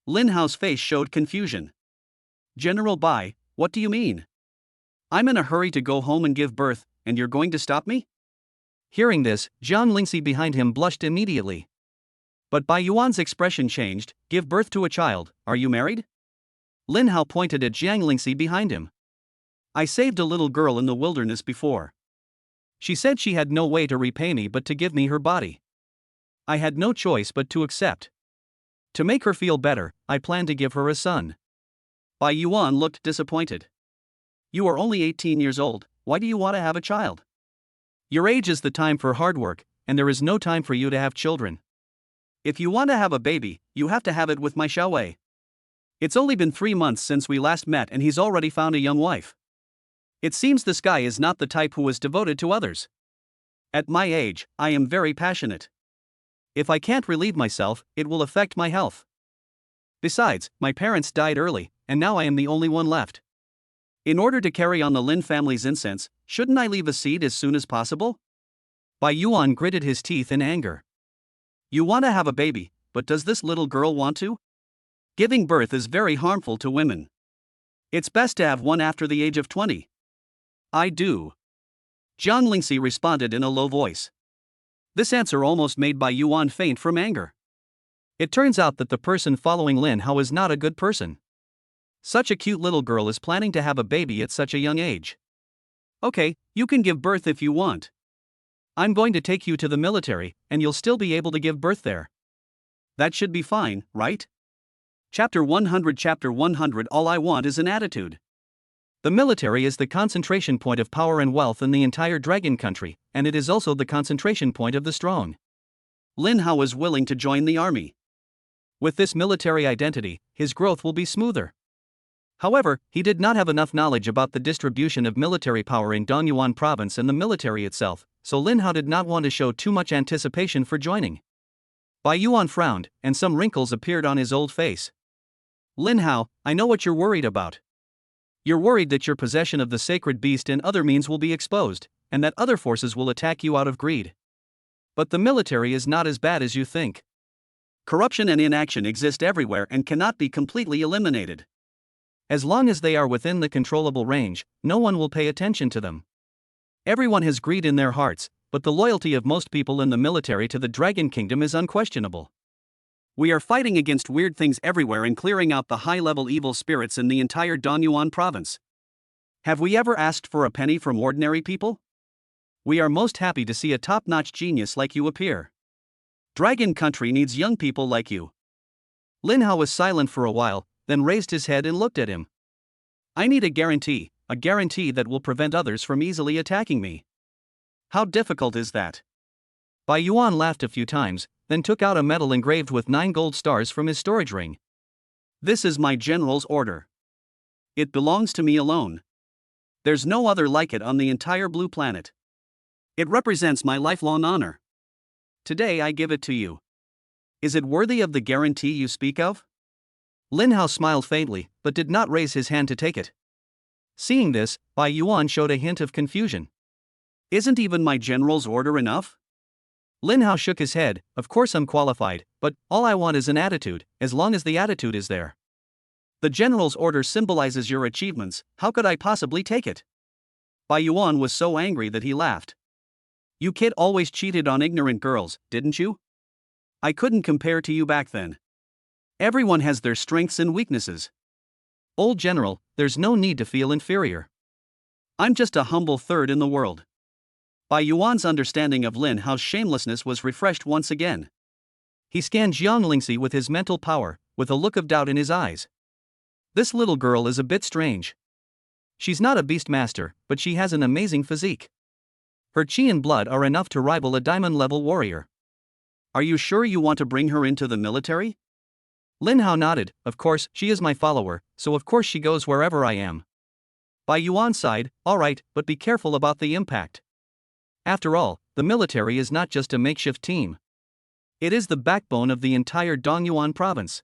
A: Lin Hao's face showed confusion. General Bai, what do you mean? I'm in a hurry to go home and give birth, and you're going to stop me? Hearing this, Jiang Lingxi behind him blushed immediately. But Bai Yuan's expression changed. Give birth to a child, are you married? Lin Hao pointed at Jiang Lingxi behind him. I saved a little girl in the wilderness before. She said she had no way to repay me but to give me her body. I had no choice but to accept. To make her feel better, I plan to give her a son. Bai Yuan looked disappointed. You are only 18 years old, why do you want to have a child? Your age is the time for hard work, and there is no time for you to have children. If you want to have a baby, you have to have it with my Xiaowei. It's only been 3 months since we last met and he's already found a young wife. It seems this guy is not the type who is devoted to others. At my age, I am very passionate. If I can't relieve myself, it will affect my health. Besides, my parents died early, and now I am the only one left. In order to carry on the Lin family's incense, shouldn't I leave a seed as soon as possible? Bai Yuan gritted his teeth in anger. You want to have a baby, but does this little girl want to? Giving birth is very harmful to women. It's best to have one after the age of 20. I do. Jiang Lingxi responded in a low voice. This answer almost made Bai Yuan faint from anger. It turns out that the person following Lin Hao is not a good person. Such a cute little girl is planning to have a baby at such a young age. Okay, you can give birth if you want. I'm going to take you to the military, and you'll still be able to give birth there. That should be fine, right? Chapter 100. All I want is an attitude. The military is the concentration point of power and wealth in the entire dragon country, and it is also the concentration point of the strong. Lin Hao was willing to join the army. With this military identity, his growth will be smoother. However, he did not have enough knowledge about the distribution of military power in Dongyuan province and the military itself, so Lin Hao did not want to show too much anticipation for joining. Bai Yuan frowned, and some wrinkles appeared on his old face. Lin Hao, I know what you're worried about. You're worried that your possession of the sacred beast and other means will be exposed, and that other forces will attack you out of greed. But the military is not as bad as you think. Corruption and inaction exist everywhere and cannot be completely eliminated. As long as they are within the controllable range, no one will pay attention to them. Everyone has greed in their hearts, but the loyalty of most people in the military to the Dragon Kingdom is unquestionable. We are fighting against weird things everywhere and clearing out the high-level evil spirits in the entire Donyuan province. Have we ever asked for a penny from ordinary people? We are most happy to see a top-notch genius like you appear. Dragon Country needs young people like you. Lin Hao was silent for a while, then raised his head and looked at him. I need a guarantee that will prevent others from easily attacking me. How difficult is that? Bai Yuan laughed a few times, then took out a medal engraved with 9 gold stars from his storage ring. This is my general's order. It belongs to me alone. There's no other like it on the entire blue planet. It represents my lifelong honor. Today I give it to you. Is it worthy of the guarantee you speak of? Lin Hao smiled faintly, but did not raise his hand to take it. Seeing this, Bai Yuan showed a hint of confusion. Isn't even my general's order enough? Lin Hao shook his head. Of course I'm qualified, but all I want is an attitude, as long as the attitude is there. The general's order symbolizes your achievements, how could I possibly take it? Bai Yuan was so angry that he laughed. You kid always cheated on ignorant girls, didn't you? I couldn't compare to you back then. Everyone has their strengths and weaknesses. Old general, there's no need to feel inferior. I'm just a humble third in the world. Bai Yuan's understanding of Lin Hao's shamelessness was refreshed once again. He scanned Jiang Lingxi with his mental power, with a look of doubt in his eyes. This little girl is a bit strange. She's not a beast master, but she has an amazing physique. Her chi and blood are enough to rival a diamond-level warrior. Are you sure you want to bring her into the military? Lin Hao nodded. Of course, she is my follower, so of course she goes wherever I am. Bai Yuan sighed. All right, but be careful about the impact. After all, the military is not just a makeshift team. It is the backbone of the entire Dongyuan province.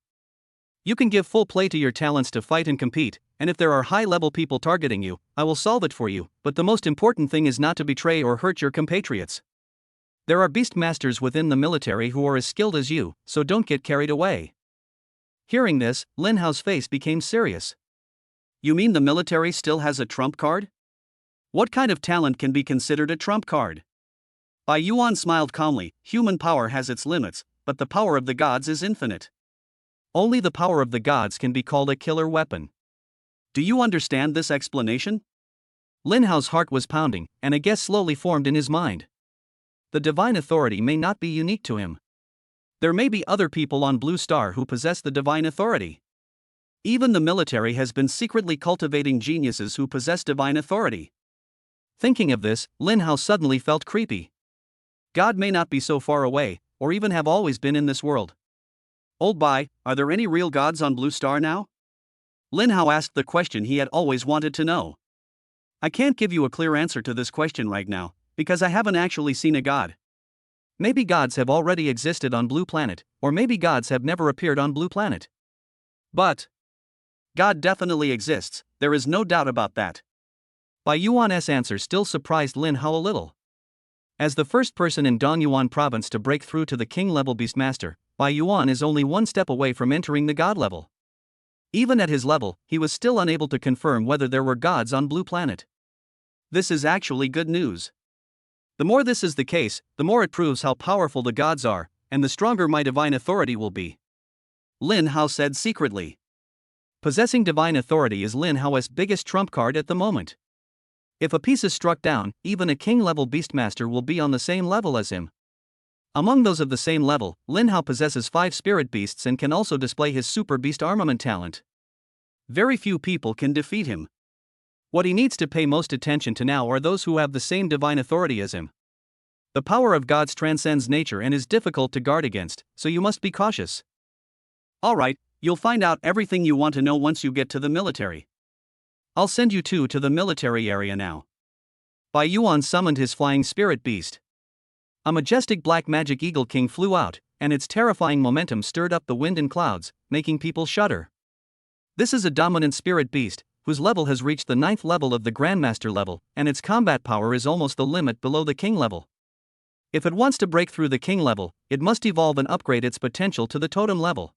A: You can give full play to your talents to fight and compete, and if there are high-level people targeting you, I will solve it for you, but the most important thing is not to betray or hurt your compatriots. There are beast masters within the military who are as skilled as you, so don't get carried away. Hearing this, Lin Hao's face became serious. You mean the military still has a trump card? What kind of talent can be considered a trump card? Bai Yuan smiled calmly. Human power has its limits, but the power of the gods is infinite. Only the power of the gods can be called a killer weapon. Do you understand this explanation? Lin Hao's heart was pounding, and a guess slowly formed in his mind. The divine authority may not be unique to him. There may be other people on Blue Star who possess the divine authority. Even the military has been secretly cultivating geniuses who possess divine authority. Thinking of this, Lin Hao suddenly felt creepy. God may not be so far away, or even have always been in this world. Old Bai, are there any real gods on Blue Star now? Lin Hao asked the question he had always wanted to know. I can't give you a clear answer to this question right now, because I haven't actually seen a god. Maybe gods have already existed on Blue Planet, or maybe gods have never appeared on Blue Planet. But God definitely exists, there is no doubt about that. Bai Yuan's answer still surprised Lin Hao a little. As the first person in Dongyuan province to break through to the king-level beastmaster, Bai Yuan is only one step away from entering the god level. Even at his level, he was still unable to confirm whether there were gods on Blue Planet. This is actually good news. The more this is the case, the more it proves how powerful the gods are, and the stronger my divine authority will be. Lin Hao said secretly. Possessing divine authority is Lin Hao's biggest trump card at the moment. If a piece is struck down, even a king-level beastmaster will be on the same level as him. Among those of the same level, Lin Hao possesses 5 spirit beasts and can also display his super beast armament talent. Very few people can defeat him. What he needs to pay most attention to now are those who have the same divine authority as him. The power of gods transcends nature and is difficult to guard against, so you must be cautious. Alright, you'll find out everything you want to know once you get to the military. I'll send you two to the military area now. Bai Yuan summoned his flying spirit beast. A majestic black magic eagle king flew out, and its terrifying momentum stirred up the wind and clouds, making people shudder. This is a dominant spirit beast, whose level has reached the 9th level of the Grandmaster level, and its combat power is almost the limit below the king level. If it wants to break through the king level, it must evolve and upgrade its potential to the totem level.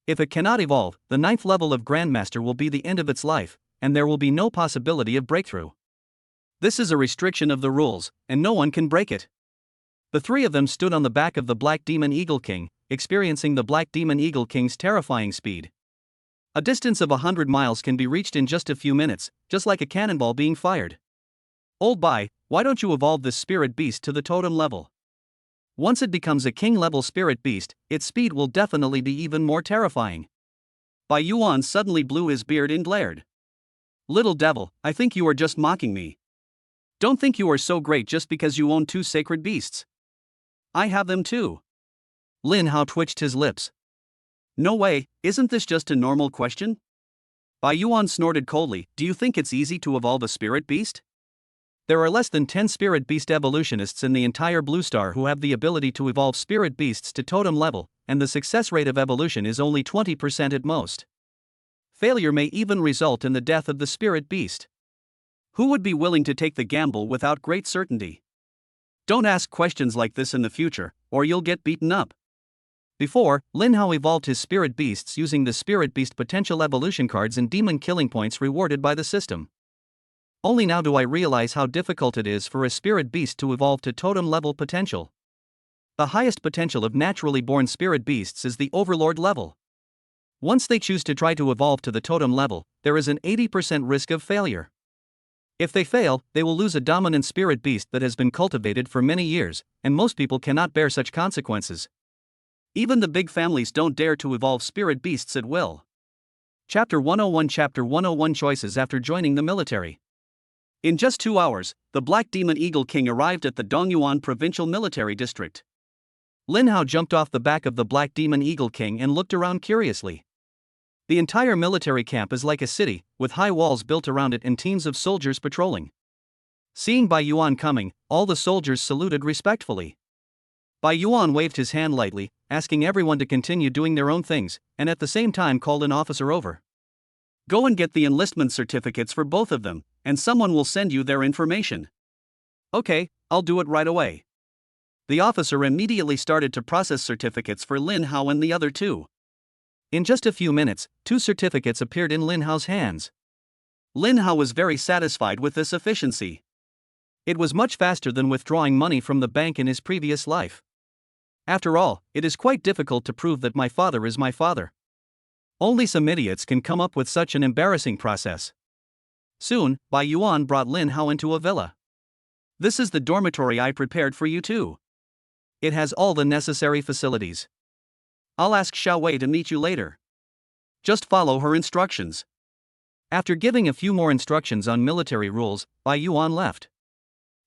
A: If it cannot evolve, the 9th level of Grandmaster will be the end of its life, and there will be no possibility of breakthrough. This is a restriction of the rules, and no one can break it. The three of them stood on the back of the Black Demon Eagle King, experiencing the Black Demon Eagle King's terrifying speed. A distance of 100 miles can be reached in just a few minutes, just like a cannonball being fired. Old Bai, why don't you evolve this spirit beast to the totem level? Once it becomes a king-level spirit beast, its speed will definitely be even more terrifying. Bai Yuan suddenly blew his beard and glared. Little devil, I think you are just mocking me. Don't think you are so great just because you own 2 sacred beasts. I have them too. Lin Hao twitched his lips. No way, isn't this just a normal question? Bai Yuan snorted coldly, do you think it's easy to evolve a spirit beast? There are less than 10 spirit beast evolutionists in the entire Blue Star who have the ability to evolve spirit beasts to totem level, and the success rate of evolution is only 20% at most. Failure may even result in the death of the spirit beast. Who would be willing to take the gamble without great certainty? Don't ask questions like this in the future, or you'll get beaten up. Before, Lin Hao evolved his spirit beasts using the spirit beast potential evolution cards and demon killing points rewarded by the system. Only now do I realize how difficult it is for a spirit beast to evolve to totem level potential. The highest potential of naturally born spirit beasts is the overlord level. Once they choose to try to evolve to the totem level, there is an 80% risk of failure. If they fail, they will lose a dominant spirit beast that has been cultivated for many years, and most people cannot bear such consequences. Even the big families don't dare to evolve spirit beasts at will. Chapter 101 Chapter 101 Choices after joining the military. In just 2 hours, the Black Demon Eagle King arrived at the Dongyuan Provincial Military District. Lin Hao jumped off the back of the Black Demon Eagle King and looked around curiously. The entire military camp is like a city, with high walls built around it and teams of soldiers patrolling. Seeing Bai Yuan coming, all the soldiers saluted respectfully. Bai Yuan waved his hand lightly, asking everyone to continue doing their own things, and at the same time called an officer over. Go and get the enlistment certificates for both of them, and someone will send you their information. Okay, I'll do it right away. The officer immediately started to process certificates for Lin Hao and the other two. In just a few minutes, 2 certificates appeared in Lin Hao's hands. Lin Hao was very satisfied with this efficiency. It was much faster than withdrawing money from the bank in his previous life. After all, it is quite difficult to prove that my father is my father. Only some idiots can come up with such an embarrassing process. Soon, Bai Yuan brought Lin Hao into a villa. This is the dormitory I prepared for you too. It has all the necessary facilities. I'll ask Xiao Wei to meet you later. Just follow her instructions. After giving a few more instructions on military rules, Bai Yuan left.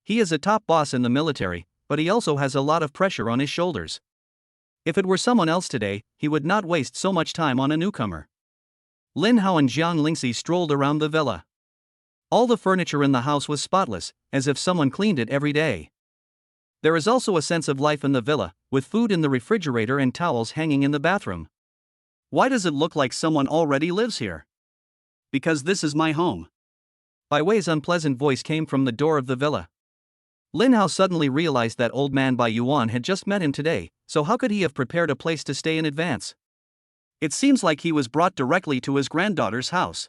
A: He is a top boss in the military, but he also has a lot of pressure on his shoulders. If it were someone else today, he would not waste so much time on a newcomer. Lin Hao and Jiang Lingxi strolled around the villa. All the furniture in the house was spotless, as if someone cleaned it every day. There is also a sense of life in the villa, with food in the refrigerator and towels hanging in the bathroom. Why does it look like someone already lives here? Because this is my home. Bai Wei's unpleasant voice came from the door of the villa. Lin Hao suddenly realized that old man Bai Yuan had just met him today, so how could he have prepared a place to stay in advance? It seems like he was brought directly to his granddaughter's house.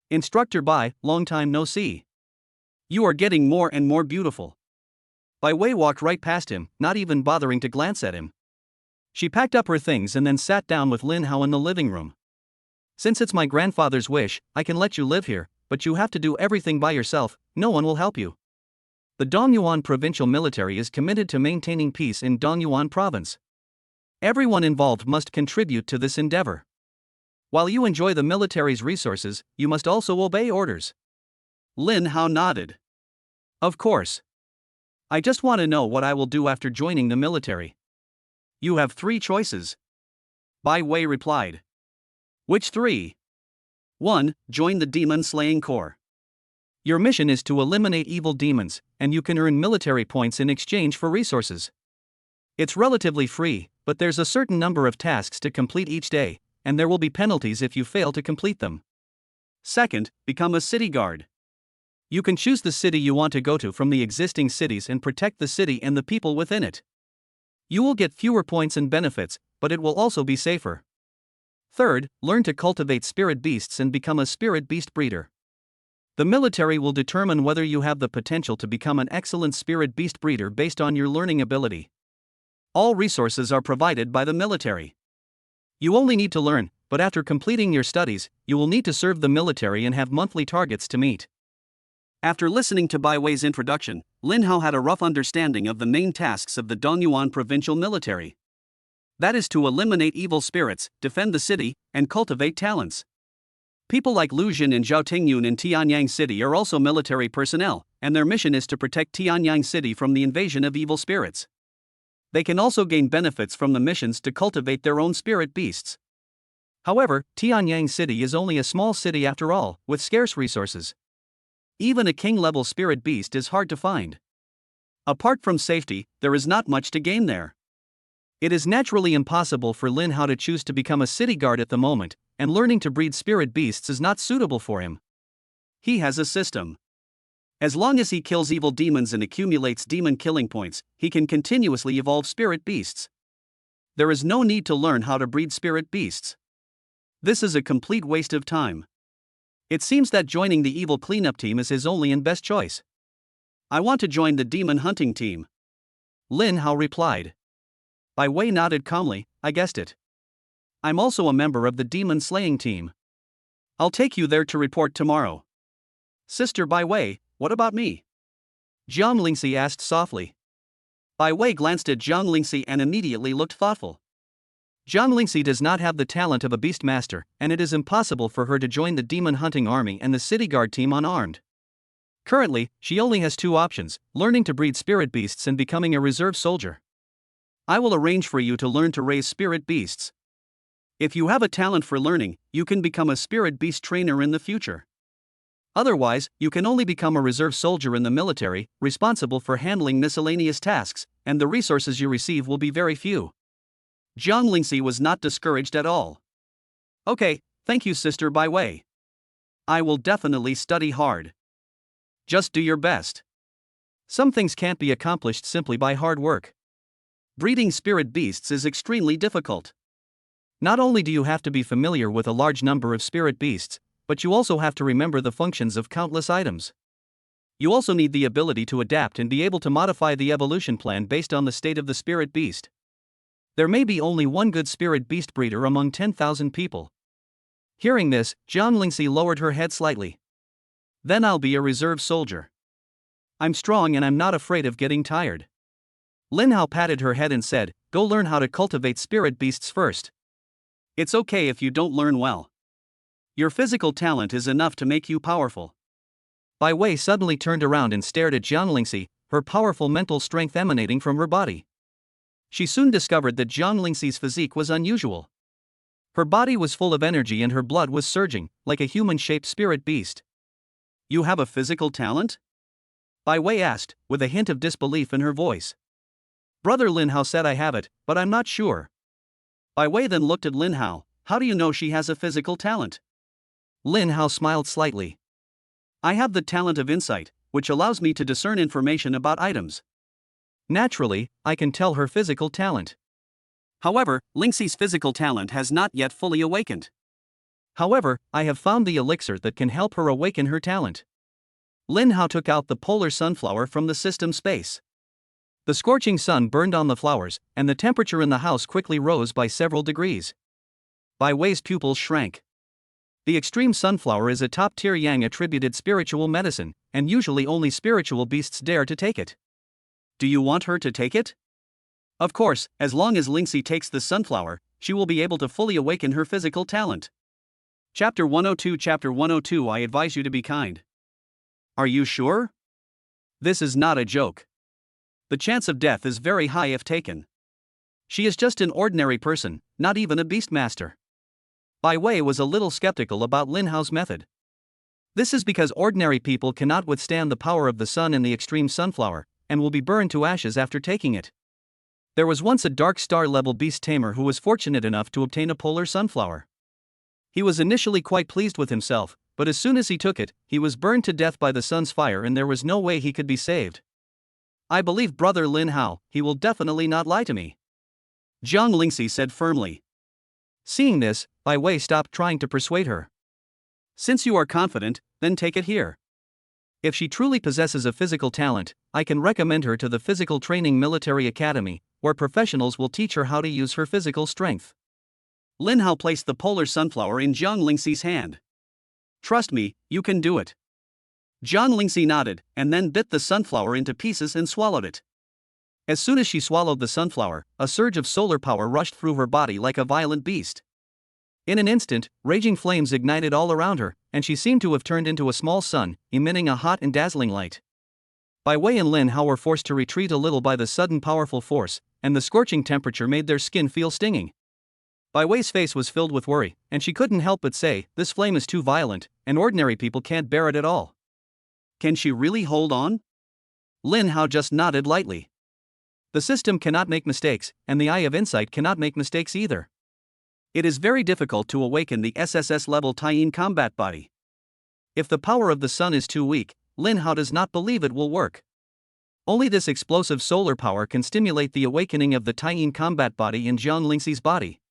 A: Instructor Bai, long time no see. You are getting more and more beautiful. Bai Wei walked right past him, not even bothering to glance at him. She packed up her things and then sat down with Lin Hao in the living room. Since it's my grandfather's wish, I can let you live here, but you have to do everything by yourself, no one will help you. The Dongyuan provincial military is committed to maintaining peace in Dongyuan province. Everyone involved must contribute to this endeavor. While you enjoy the military's resources, you must also obey orders. Lin Hao nodded. Of course. I just want to know what I will do after joining the military. You have 3 choices. Bai Wei replied. Which 3? 1. Join the Demon Slaying Corps. Your mission is to eliminate evil demons, and you can earn military points in exchange for resources. It's relatively free, but there's a certain number of tasks to complete each day, and there will be penalties if you fail to complete them. 2nd, become a city guard. You can choose the city you want to go to from the existing cities and protect the city and the people within it. You will get fewer points and benefits, but it will also be safer. 3rd, learn to cultivate spirit beasts and become a spirit beast breeder. The military will determine whether you have the potential to become an excellent spirit beast breeder based on your learning ability. All resources are provided by the military. You only need to learn, but after completing your studies, you will need to serve the military and have monthly targets to meet. After listening to Bai Wei's introduction, Lin Hao had a rough understanding of the main tasks of the Dongyuan provincial military. That is to eliminate evil spirits, defend the city, and cultivate talents. People like Lu Jin and Zhao Tingyun in Tianyang City are also military personnel, and their mission is to protect Tianyang City from the invasion of evil spirits. They can also gain benefits from the missions to cultivate their own spirit beasts. However, Tianyang City is only a small city after all, with scarce resources. Even a king-level spirit beast is hard to find. Apart from safety, there is not much to gain there. It is naturally impossible for Lin Hao to choose to become a city guard at the moment, and learning to breed spirit beasts is not suitable for him. He has a system. As long as he kills evil demons and accumulates demon killing points, he can continuously evolve spirit beasts. There is no need to learn how to breed spirit beasts. This is a complete waste of time. It seems that joining the evil cleanup team is his only and best choice. I want to join the demon hunting team. Lin Hao replied. Bai Wei nodded calmly. I guessed it. I'm also a member of the demon slaying team. I'll take you there to report tomorrow. Sister Bai Wei, what about me? Jiang Lingxi asked softly. Bai Wei glanced at Jiang Lingxi and immediately looked thoughtful. Jiang Lingxi does not have the talent of a beast master, and it is impossible for her to join the demon hunting army and the city guard team unarmed. Currently, she only has 2 options, learning to breed spirit beasts and becoming a reserve soldier. I will arrange for you to learn to raise spirit beasts. If you have a talent for learning, you can become a spirit beast trainer in the future. Otherwise, you can only become a reserve soldier in the military, responsible for handling miscellaneous tasks, and the resources you receive will be very few. Jiang Lingxi was not discouraged at all. Okay, thank you, Sister Bai Wei. I will definitely study hard. Just do your best. Some things can't be accomplished simply by hard work. Breeding spirit beasts is extremely difficult. Not only do you have to be familiar with a large number of spirit beasts, but you also have to remember the functions of countless items. You also need the ability to adapt and be able to modify the evolution plan based on the state of the spirit beast. There may be only one good spirit beast breeder among 10,000 people. Hearing this, Jiang Lingxi lowered her head slightly. Then I'll be a reserve soldier. I'm strong and I'm not afraid of getting tired. Lin Hao patted her head and said, Go learn how to cultivate spirit beasts first. It's okay if you don't learn well. Your physical talent is enough to make you powerful. Bai Wei suddenly turned around and stared at Jiang Lingxi, her powerful mental strength emanating from her body. She soon discovered that Jiang Lingxi's physique was unusual. Her body was full of energy and her blood was surging, like a human-shaped spirit beast. You have a physical talent? Bai Wei asked, with a hint of disbelief in her voice. Brother Lin Hao said I have it, but I'm not sure. Bai Wei then looked at Lin Hao. How do you know she has a physical talent? Lin Hao smiled slightly. I have the talent of insight, which allows me to discern information about items. Naturally, I can tell her physical talent. However, Lingxi's physical talent has not yet fully awakened. However, I have found the elixir that can help her awaken her talent. Lin Hao took out the polar sunflower from the system space. The scorching sun burned on the flowers, and the temperature in the house quickly rose by several degrees. Bai Wei's pupils shrank. The extreme sunflower is a top-tier yang-attributed spiritual medicine, and usually only spiritual beasts dare to take it. Do you want her to take it? Of course, as long as Lingxi takes the sunflower, she will be able to fully awaken her physical talent. Chapter 102 Chapter 102 I advise you to be kind. Are you sure? This is not a joke. The chance of death is very high if taken. She is just an ordinary person, not even a beastmaster. Bai Wei was a little skeptical about Lin Hao's method. This is because ordinary people cannot withstand the power of the sun and the extreme sunflower, and will be burned to ashes after taking it. There was once a dark star level beast tamer who was fortunate enough to obtain a polar sunflower. He was initially quite pleased with himself, but as soon as he took it, he was burned to death by the sun's fire and there was no way he could be saved. I believe brother Lin Hao, he will definitely not lie to me, Jiang Lingxi said firmly. Seeing this, Bai Wei stopped trying to persuade her. Since you are confident, then take it here. If she truly possesses a physical talent, I can recommend her to the Physical Training Military Academy, where professionals will teach her how to use her physical strength. Lin Hao placed the polar sunflower in Jiang Lingxi's hand. Trust me, you can do it. Jiang Lingxi nodded, and then bit the sunflower into pieces and swallowed it. As soon as she swallowed the sunflower, a surge of solar power rushed through her body like a violent beast. In an instant, raging flames ignited all around her, and she seemed to have turned into a small sun, emitting a hot and dazzling light. Bai Wei and Lin Hao were forced to retreat a little by the sudden powerful force, and the scorching temperature made their skin feel stinging. Bai Wei's face was filled with worry, and she couldn't help but say, "This flame is too violent, and ordinary people can't bear it at all." Can she really hold on? Lin Hao just nodded lightly. The system cannot make mistakes, and the Eye of Insight cannot make mistakes either. It is very difficult to awaken the SSS level Taiyin combat body. If the power of the sun is too weak, Lin Hao does not believe it will work. Only this explosive solar power can stimulate the awakening of the Taiyin combat body in Jiang Lingxi's body.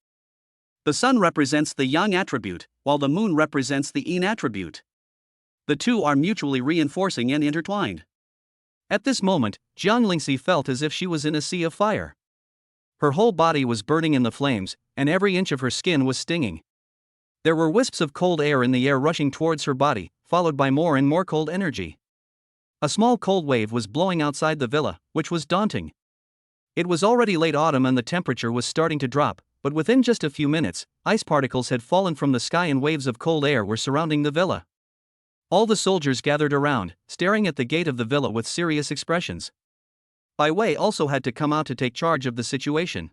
A: The sun represents the yang attribute, while the moon represents the yin attribute. The two are mutually reinforcing and intertwined. At this moment, Jiang Lingxi felt as if she was in a sea of fire. Her whole body was burning in the flames, and every inch of her skin was stinging. There were wisps of cold air in the air rushing towards her body, followed by more and more cold energy. A small cold wave was blowing outside the villa, which was daunting. It was already late autumn and the temperature was starting to drop, but within just a few minutes, ice particles had fallen from the sky and waves of cold air were surrounding the villa. All the soldiers gathered around, staring at the gate of the villa with serious expressions. Bai Wei also had to come out to take charge of the situation.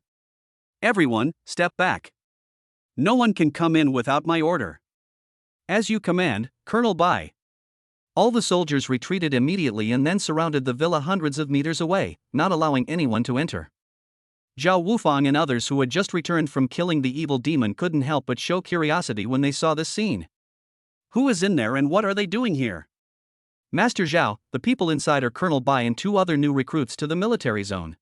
A: Everyone, step back. No one can come in without my order. As you command, Colonel Bai. All the soldiers retreated immediately and then surrounded the villa hundreds of meters away, not allowing anyone to enter. Zhao Wufang and others who had just returned from killing the evil demon couldn't help but show curiosity when they saw this scene. Who is in there and what are they doing here? Master Zhao, the people inside are Colonel Bai and 2 other new recruits to the military zone.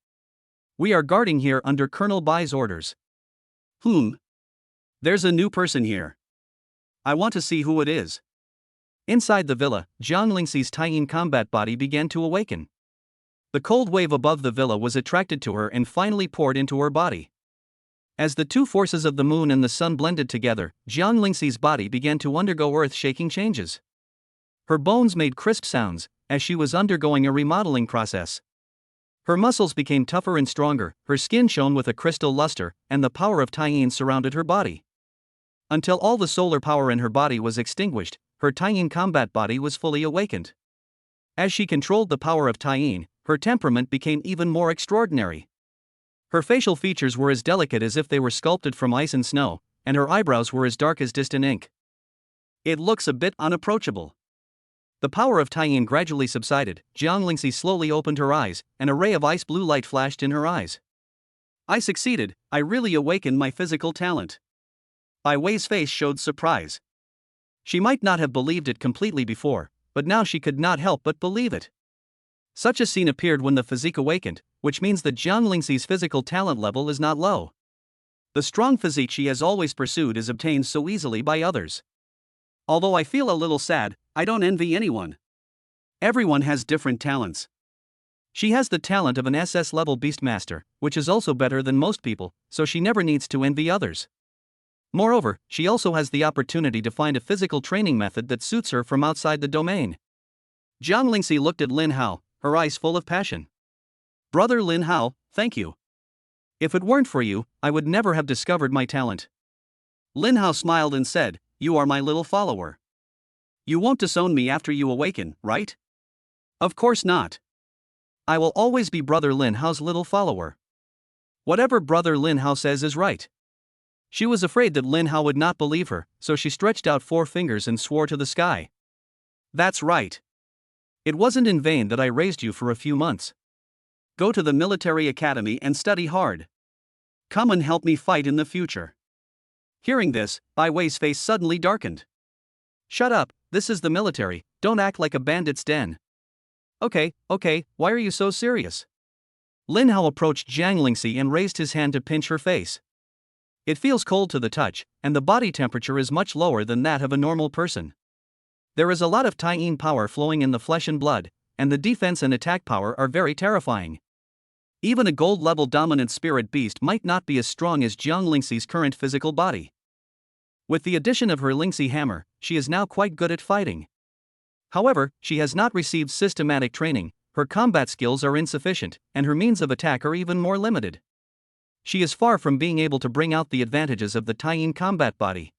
A: We are guarding here under Colonel Bai's orders. There's a new person here. I want to see who it is. Inside the villa, Jiang Lingxi's Taiyin combat body began to awaken. The cold wave above the villa was attracted to her and finally poured into her body. As the two forces of the moon and the sun blended together, Jiang Lingxi's body began to undergo earth-shaking changes. Her bones made crisp sounds, as she was undergoing a remodeling process. Her muscles became tougher and stronger, her skin shone with a crystal luster, and the power of Taiyin surrounded her body. Until all the solar power in her body was extinguished, her Taiyin combat body was fully awakened. As she controlled the power of Taiyin, her temperament became even more extraordinary. Her facial features were as delicate as if they were sculpted from ice and snow, and her eyebrows were as dark as distant ink. It looks a bit unapproachable. The power of Taiyin gradually subsided. Jiang Lingxi slowly opened her eyes, and a ray of ice blue light flashed in her eyes. I succeeded, I really awakened my physical talent. Bai Wei's face showed surprise. She might not have believed it completely before, but now she could not help but believe it. Such a scene appeared when the physique awakened, which means that Jiang Lingxi's physical talent level is not low. The strong physique she has always pursued is obtained so easily by others. Although I feel a little sad, I don't envy anyone. Everyone has different talents. She has the talent of an SS level beastmaster, which is also better than most people, so she never needs to envy others. Moreover, she also has the opportunity to find a physical training method that suits her from outside the domain. Jiang Lingxi looked at Lin Hao, her eyes full of passion. Brother Lin Hao, thank you. If it weren't for you, I would never have discovered my talent. Lin Hao smiled and said, You are my little follower. You won't disown me after you awaken, right? Of course not. I will always be Brother Lin Hao's little follower. Whatever Brother Lin Hao says is right. She was afraid that Lin Hao would not believe her, so she stretched out 4 fingers and swore to the sky. That's right. It wasn't in vain that I raised you for a few months. Go to the military academy and study hard. Come and help me fight in the future. Hearing this, Bai Wei's face suddenly darkened. Shut up, this is the military, don't act like a bandit's den. Okay, why are you so serious? Lin Hao approached Jiang Lingxi and raised his hand to pinch her face. It feels cold to the touch, and the body temperature is much lower than that of a normal person. There is a lot of Tai-yin power flowing in the flesh and blood, and the defense and attack power are very terrifying. Even a gold-level dominant spirit beast might not be as strong as Jiang Lingxi's current physical body. With the addition of her Lingxi hammer, she is now quite good at fighting. However, she has not received systematic training, her combat skills are insufficient, and her means of attack are even more limited. She is far from being able to bring out the advantages of the Tai-yin combat body.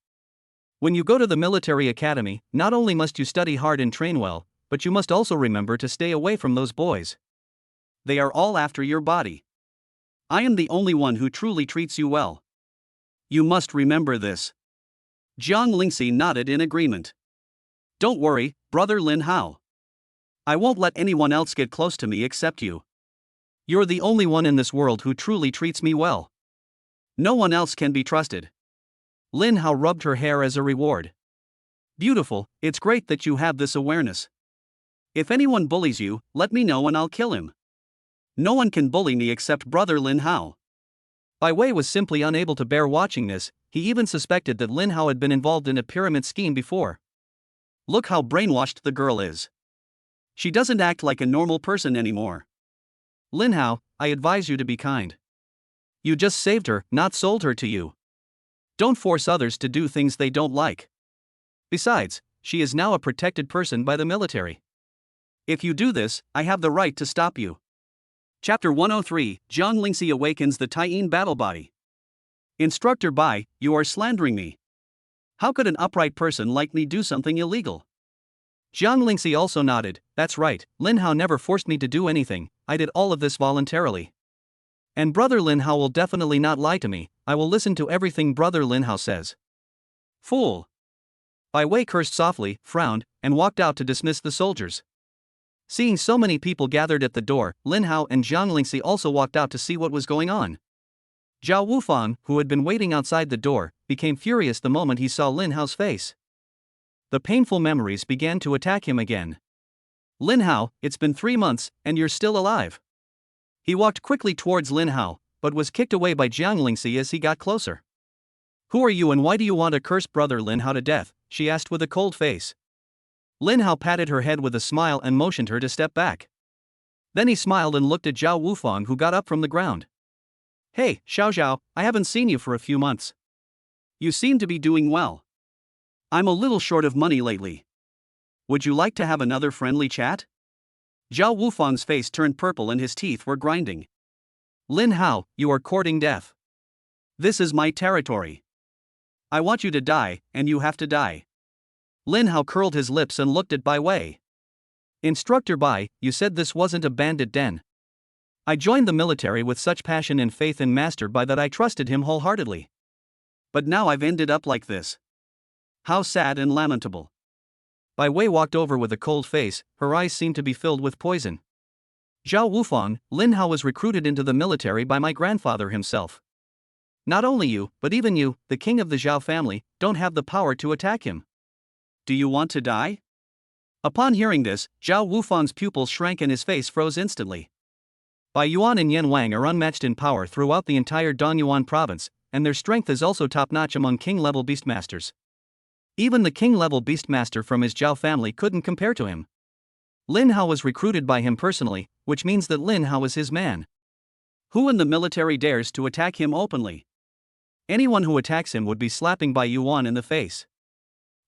A: When you go to the military academy, not only must you study hard and train well, but you must also remember to stay away from those boys. They are all after your body. I am the only one who truly treats you well. You must remember this. Jiang Lingxi nodded in agreement. Don't worry, Brother Lin Hao. I won't let anyone else get close to me except you. You're the only one in this world who truly treats me well. No one else can be trusted. Lin Hao rubbed her hair as a reward. Beautiful, it's great that you have this awareness. If anyone bullies you, let me know and I'll kill him. No one can bully me except Brother Lin Hao. Bai Wei was simply unable to bear watching this, he even suspected that Lin Hao had been involved in a pyramid scheme before. Look how brainwashed the girl is. She doesn't act like a normal person anymore. Lin Hao, I advise you to be kind. You just saved her, not sold her to you. Don't force others to do things they don't like. Besides, she is now a protected person by the military. If you do this, I have the right to stop you. Chapter 103, Jiang Lingxi awakens the Tai-yin battle body. Instructor Bai, you are slandering me. How could an upright person like me do something illegal? Jiang Lingxi also nodded, that's right, Lin Hao never forced me to do anything, I did all of this voluntarily. And Brother Lin Hao will definitely not lie to me, I will listen to everything Brother Lin Hao says. Fool! Bai Wei cursed softly, frowned, and walked out to dismiss the soldiers. Seeing so many people gathered at the door, Lin Hao and Jiang Lingxi also walked out to see what was going on. Zhao Wufang, who had been waiting outside the door, became furious the moment he saw Lin Hao's face. The painful memories began to attack him again. Lin Hao, it's been 3 months, and you're still alive. He walked quickly towards Lin Hao, but was kicked away by Jiang Lingxi as he got closer. Who are you and why do you want to curse Brother Lin Hao to death? She asked with a cold face. Lin Hao patted her head with a smile and motioned her to step back. Then he smiled and looked at Zhao Wufang, who got up from the ground. Hey, Xiao Zhao, I haven't seen you for a few months. You seem to be doing well. I'm a little short of money lately. Would you like to have another friendly chat? Zhao Wufang's face turned purple and his teeth were grinding. Lin Hao, you are courting death. This is my territory. I want you to die, and you have to die. Lin Hao curled his lips and looked at Bai Wei. Instructor Bai, you said this wasn't a bandit den. I joined the military with such passion and faith in Master Bai that I trusted him wholeheartedly. But now I've ended up like this. How sad and lamentable. Bai Wei walked over with a cold face, her eyes seemed to be filled with poison. Zhao Wufang, Lin Hao was recruited into the military by my grandfather himself. Not only you, but even you, the king of the Zhao family, don't have the power to attack him. Do you want to die? Upon hearing this, Zhao Wufang's pupils shrank and his face froze instantly. Bai Yuan and Yan Wang are unmatched in power throughout the entire Donyuan province, and their strength is also top-notch among king-level beastmasters. Even the king-level beastmaster from his Zhao family couldn't compare to him. Lin Hao was recruited by him personally, which means that Lin Hao is his man. Who in the military dares to attack him openly? Anyone who attacks him would be slapping Bai Yuan in the face.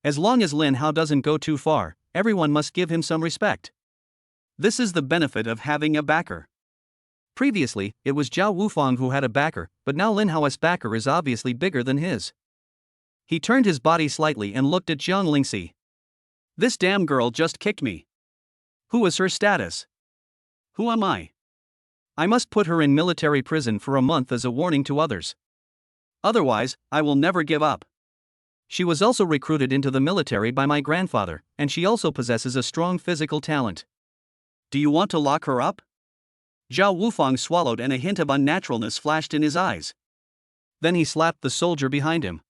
A: As long as Lin Hao doesn't go too far, everyone must give him some respect. This is the benefit of having a backer. Previously, it was Zhao Wufang who had a backer, but now Lin Hao's backer is obviously bigger than his. He turned his body slightly and looked at Jiang Lingxi. This damn girl just kicked me. Who is her status? Who am I? I must put her in military prison for a month as a warning to others. Otherwise, I will never give up. She was also recruited into the military by my grandfather, and she also possesses a strong physical talent. Do you want to lock her up? Zhao Wufang swallowed and a hint of unnaturalness flashed in his eyes. Then he slapped the soldier behind him.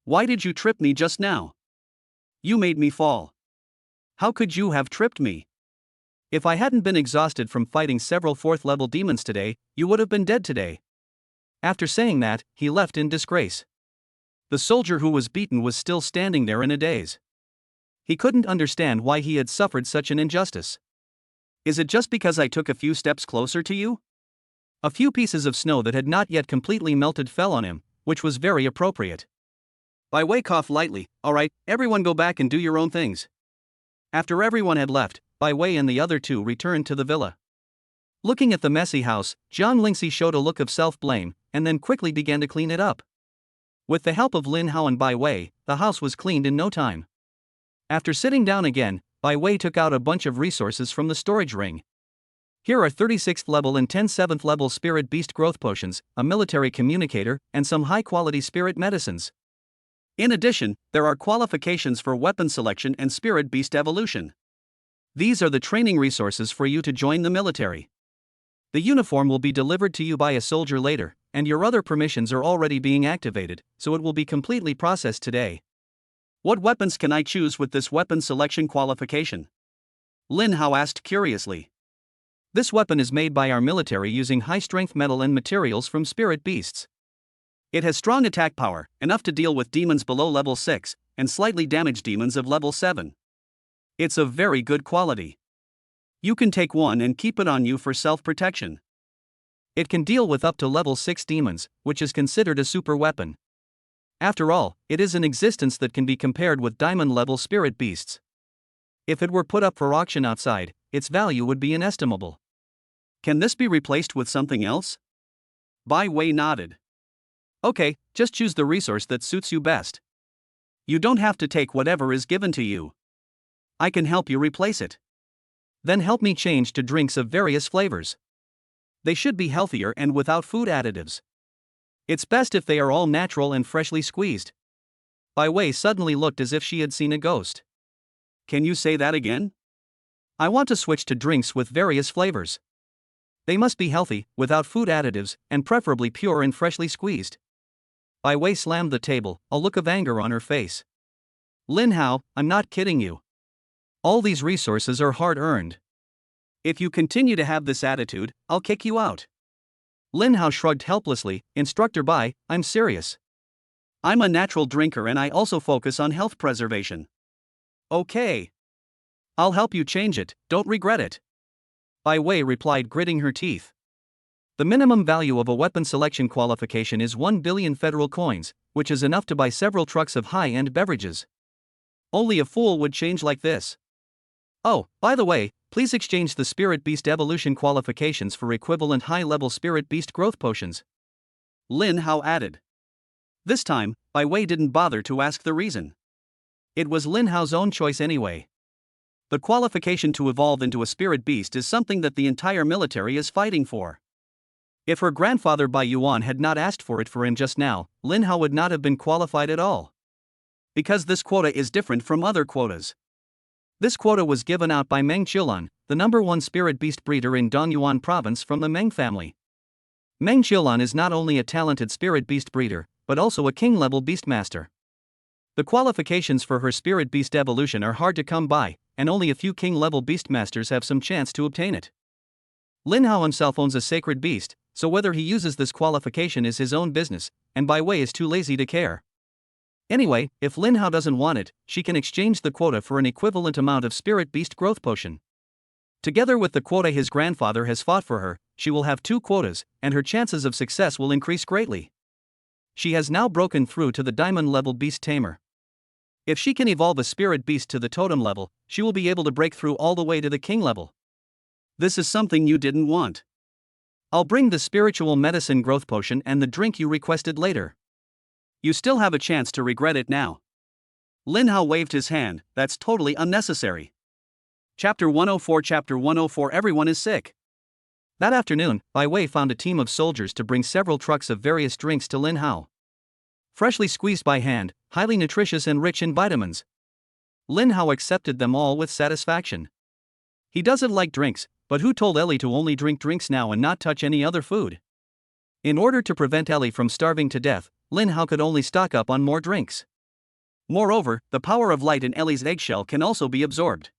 A: Why did you trip me just now? You made me fall. How could you have tripped me? If I hadn't been exhausted from fighting several 4th-level demons today, you would have been dead today. After saying that, he left in disgrace. The soldier who was beaten was still standing there in a daze. He couldn't understand why he had suffered such an injustice. Is it just because I took a few steps closer to you? A few pieces of snow that had not yet completely melted fell on him, which was very appropriate. Bai Wei coughed lightly. Alright, everyone go back and do your own things. After everyone had left, Bai Wei and the other two returned to the villa. Looking at the messy house, Jiang Lingxi showed a look of self-blame, and then quickly began to clean it up. With the help of Lin Hao and Bai Wei, the house was cleaned in no time. After sitting down again, Bai Wei took out a bunch of resources from the storage ring. Here are 36th level and 10 7th level spirit beast growth potions, a military communicator, and some high-quality spirit medicines. In addition, there are qualifications for weapon selection and spirit beast evolution. These are the training resources for you to join the military. The uniform will be delivered to you by a soldier later, and your other permissions are already being activated, so it will be completely processed today. What weapons can I choose with this weapon selection qualification? Lin Hao asked curiously. This weapon is made by our military using high-strength metal and materials from spirit beasts. It has strong attack power, enough to deal with demons below level 6, and slightly damaged demons of level 7. It's of very good quality. You can take one and keep it on you for self-protection. It can deal with up to level 6 demons, which is considered a super weapon. After all, it is an existence that can be compared with diamond-level spirit beasts. If it were put up for auction outside, its value would be inestimable. Can this be replaced with something else? Bai Wei nodded. Okay, just choose the resource that suits you best. You don't have to take whatever is given to you. I can help you replace it. Then help me change to drinks of various flavors. They should be healthier and without food additives. It's best if they are all natural and freshly squeezed. Bai Wei suddenly looked as if she had seen a ghost. Can you say that again? I want to switch to drinks with various flavors. They must be healthy, without food additives, and preferably pure and freshly squeezed. Bai Wei slammed the table, a look of anger on her face. Lin Hao, I'm not kidding you. All these resources are hard-earned. If you continue to have this attitude, I'll kick you out. Lin Hao shrugged helplessly. Instructor Bai, I'm serious. I'm a natural drinker and I also focus on health preservation. Okay. I'll help you change it, don't regret it. Bai Wei replied, gritting her teeth. The minimum value of a weapon selection qualification is 1 billion federal coins, which is enough to buy several trucks of high-end beverages. Only a fool would change like this. Oh, by the way, please exchange the Spirit Beast evolution qualifications for equivalent high-level Spirit Beast growth potions. Lin Hao added. This time, Bai Wei didn't bother to ask the reason. It was Lin Hao's own choice anyway. The qualification to evolve into a Spirit Beast is something that the entire military is fighting for. If her grandfather Bai Yuan had not asked for it for him just now, Lin Hao would not have been qualified at all. Because this quota is different from other quotas. This quota was given out by Meng Qilan, the #1 spirit beast breeder in Dongyuan province from the Meng family. Meng Qilan is not only a talented spirit beast breeder, but also a king-level beastmaster. The qualifications for her spirit beast evolution are hard to come by, and only a few king-level beastmasters have some chance to obtain it. Lin Hao himself owns a sacred beast, so whether he uses this qualification is his own business, and Bai Wei is too lazy to care. Anyway, if Lin Hao doesn't want it, she can exchange the quota for an equivalent amount of Spirit Beast growth potion. Together with the quota his grandfather has fought for her, she will have 2 quotas, and her chances of success will increase greatly. She has now broken through to the diamond level beast tamer. If she can evolve a spirit beast to the totem level, she will be able to break through all the way to the king level. This is something you didn't want. I'll bring the spiritual medicine growth potion and the drink you requested later. You still have a chance to regret it now. Lin Hao waved his hand. That's totally unnecessary. Chapter 104. Everyone is sick. That afternoon, Bai Wei found a team of soldiers to bring several trucks of various drinks to Lin Hao. Freshly squeezed by hand, highly nutritious and rich in vitamins. Lin Hao accepted them all with satisfaction. He doesn't like drinks, but who told Ellie to only drink drinks now and not touch any other food? In order to prevent Ellie from starving to death, Lin Hao could only stock up on more drinks. Moreover, the power of light in Ellie's eggshell can also be absorbed.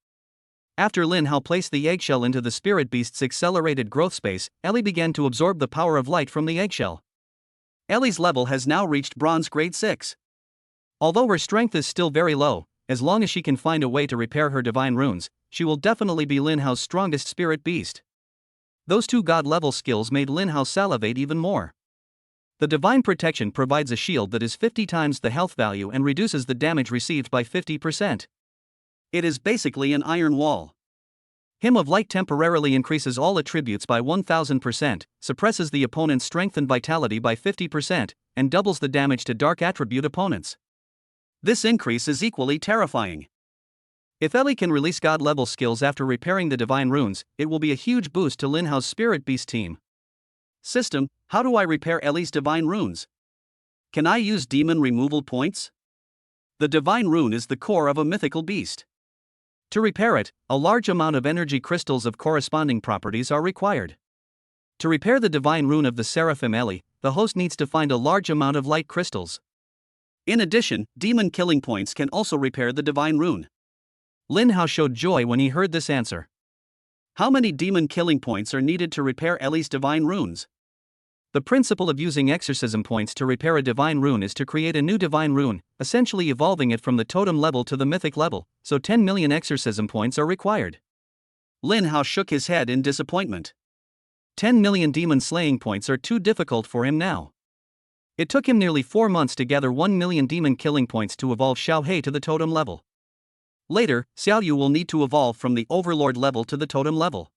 A: After Lin Hao placed the eggshell into the spirit beast's accelerated growth space, Ellie began to absorb the power of light from the eggshell. Ellie's level has now reached bronze grade 6. Although her strength is still very low, as long as she can find a way to repair her divine runes, she will definitely be Lin Hao's strongest spirit beast. Those two god-level skills made Lin Hao salivate even more. The divine protection provides a shield that is 50 times the health value and reduces the damage received by 50%. It is basically an iron wall. Hymn of Light temporarily increases all attributes by 1000%, suppresses the opponent's strength and vitality by 50%, and doubles the damage to dark attribute opponents. This increase is equally terrifying. If Ellie can release god-level skills after repairing the divine runes, it will be a huge boost to Lin Hao's spirit beast team. System, how do I repair Ellie's divine runes? Can I use demon removal points? The divine rune is the core of a mythical beast. To repair it, a large amount of energy crystals of corresponding properties are required. To repair the divine rune of the Seraphim Ellie, the host needs to find a large amount of light crystals. In addition, demon killing points can also repair the divine rune. Lin Hao showed joy when he heard this answer. How many demon killing points are needed to repair Ellie's divine runes? The principle of using exorcism points to repair a divine rune is to create a new divine rune, essentially evolving it from the totem level to the mythic level, so 10 million exorcism points are required. Lin Hao shook his head in disappointment. 10 million demon slaying points are too difficult for him now. It took him nearly 4 months to gather 1 million demon killing points to evolve Xiao He to the totem level. Later, Xiao Yu will need to evolve from the overlord level to the totem level.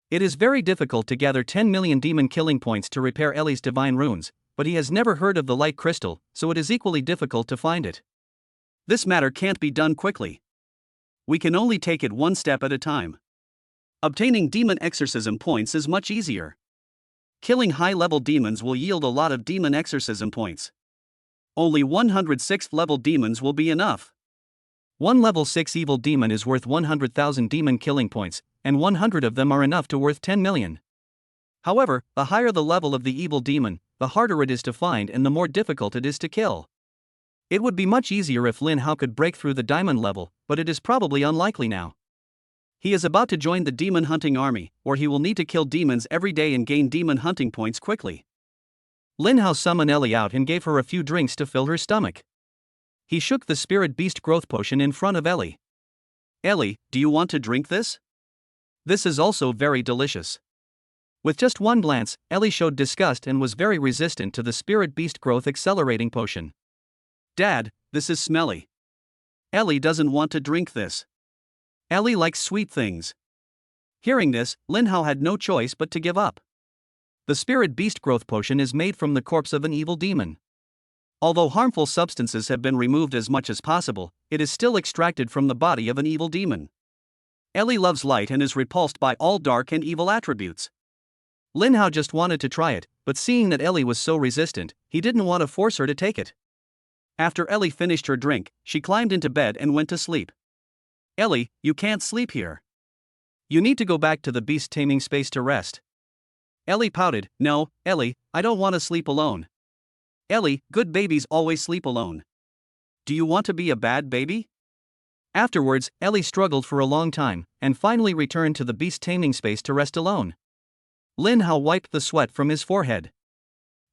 A: It is very difficult to gather 10 million demon killing points to repair Ellie's divine runes, but he has never heard of the light crystal, so it is equally difficult to find it. This matter can't be done quickly. We can only take it one step at a time. Obtaining demon exorcism points is much easier. Killing high-level demons will yield a lot of demon exorcism points. Only 106th level demons will be enough. One level 6 evil demon is worth 100,000 demon killing points, and 100 of them are enough to worth 10 million. However, the higher the level of the evil demon, the harder it is to find and the more difficult it is to kill. It would be much easier if Lin Hao could break through the diamond level, but it is probably unlikely now. He is about to join the demon hunting army, where he will need to kill demons every day and gain demon hunting points quickly. Lin Hao summoned Ellie out and gave her a few drinks to fill her stomach. He shook the spirit beast growth potion in front of Ellie. Ellie, do you want to drink this? This is also very delicious. With just one glance, Ellie showed disgust and was very resistant to the spirit beast growth accelerating potion. Dad, this is smelly. Ellie doesn't want to drink this. Ellie likes sweet things. Hearing this, Lin Hao had no choice but to give up. The spirit beast growth potion is made from the corpse of an evil demon. Although harmful substances have been removed as much as possible, it is still extracted from the body of an evil demon. Ellie loves light and is repulsed by all dark and evil attributes. Lin Hao just wanted to try it, but seeing that Ellie was so resistant, he didn't want to force her to take it. After Ellie finished her drink, she climbed into bed and went to sleep. Ellie, you can't sleep here. You need to go back to the beast taming space to rest. Ellie pouted. No, Ellie, I don't want to sleep alone. Ellie, good babies always sleep alone. Do you want to be a bad baby? Afterwards, Ellie struggled for a long time, and finally returned to the beast taming space to rest alone. Lin Hao wiped the sweat from his forehead.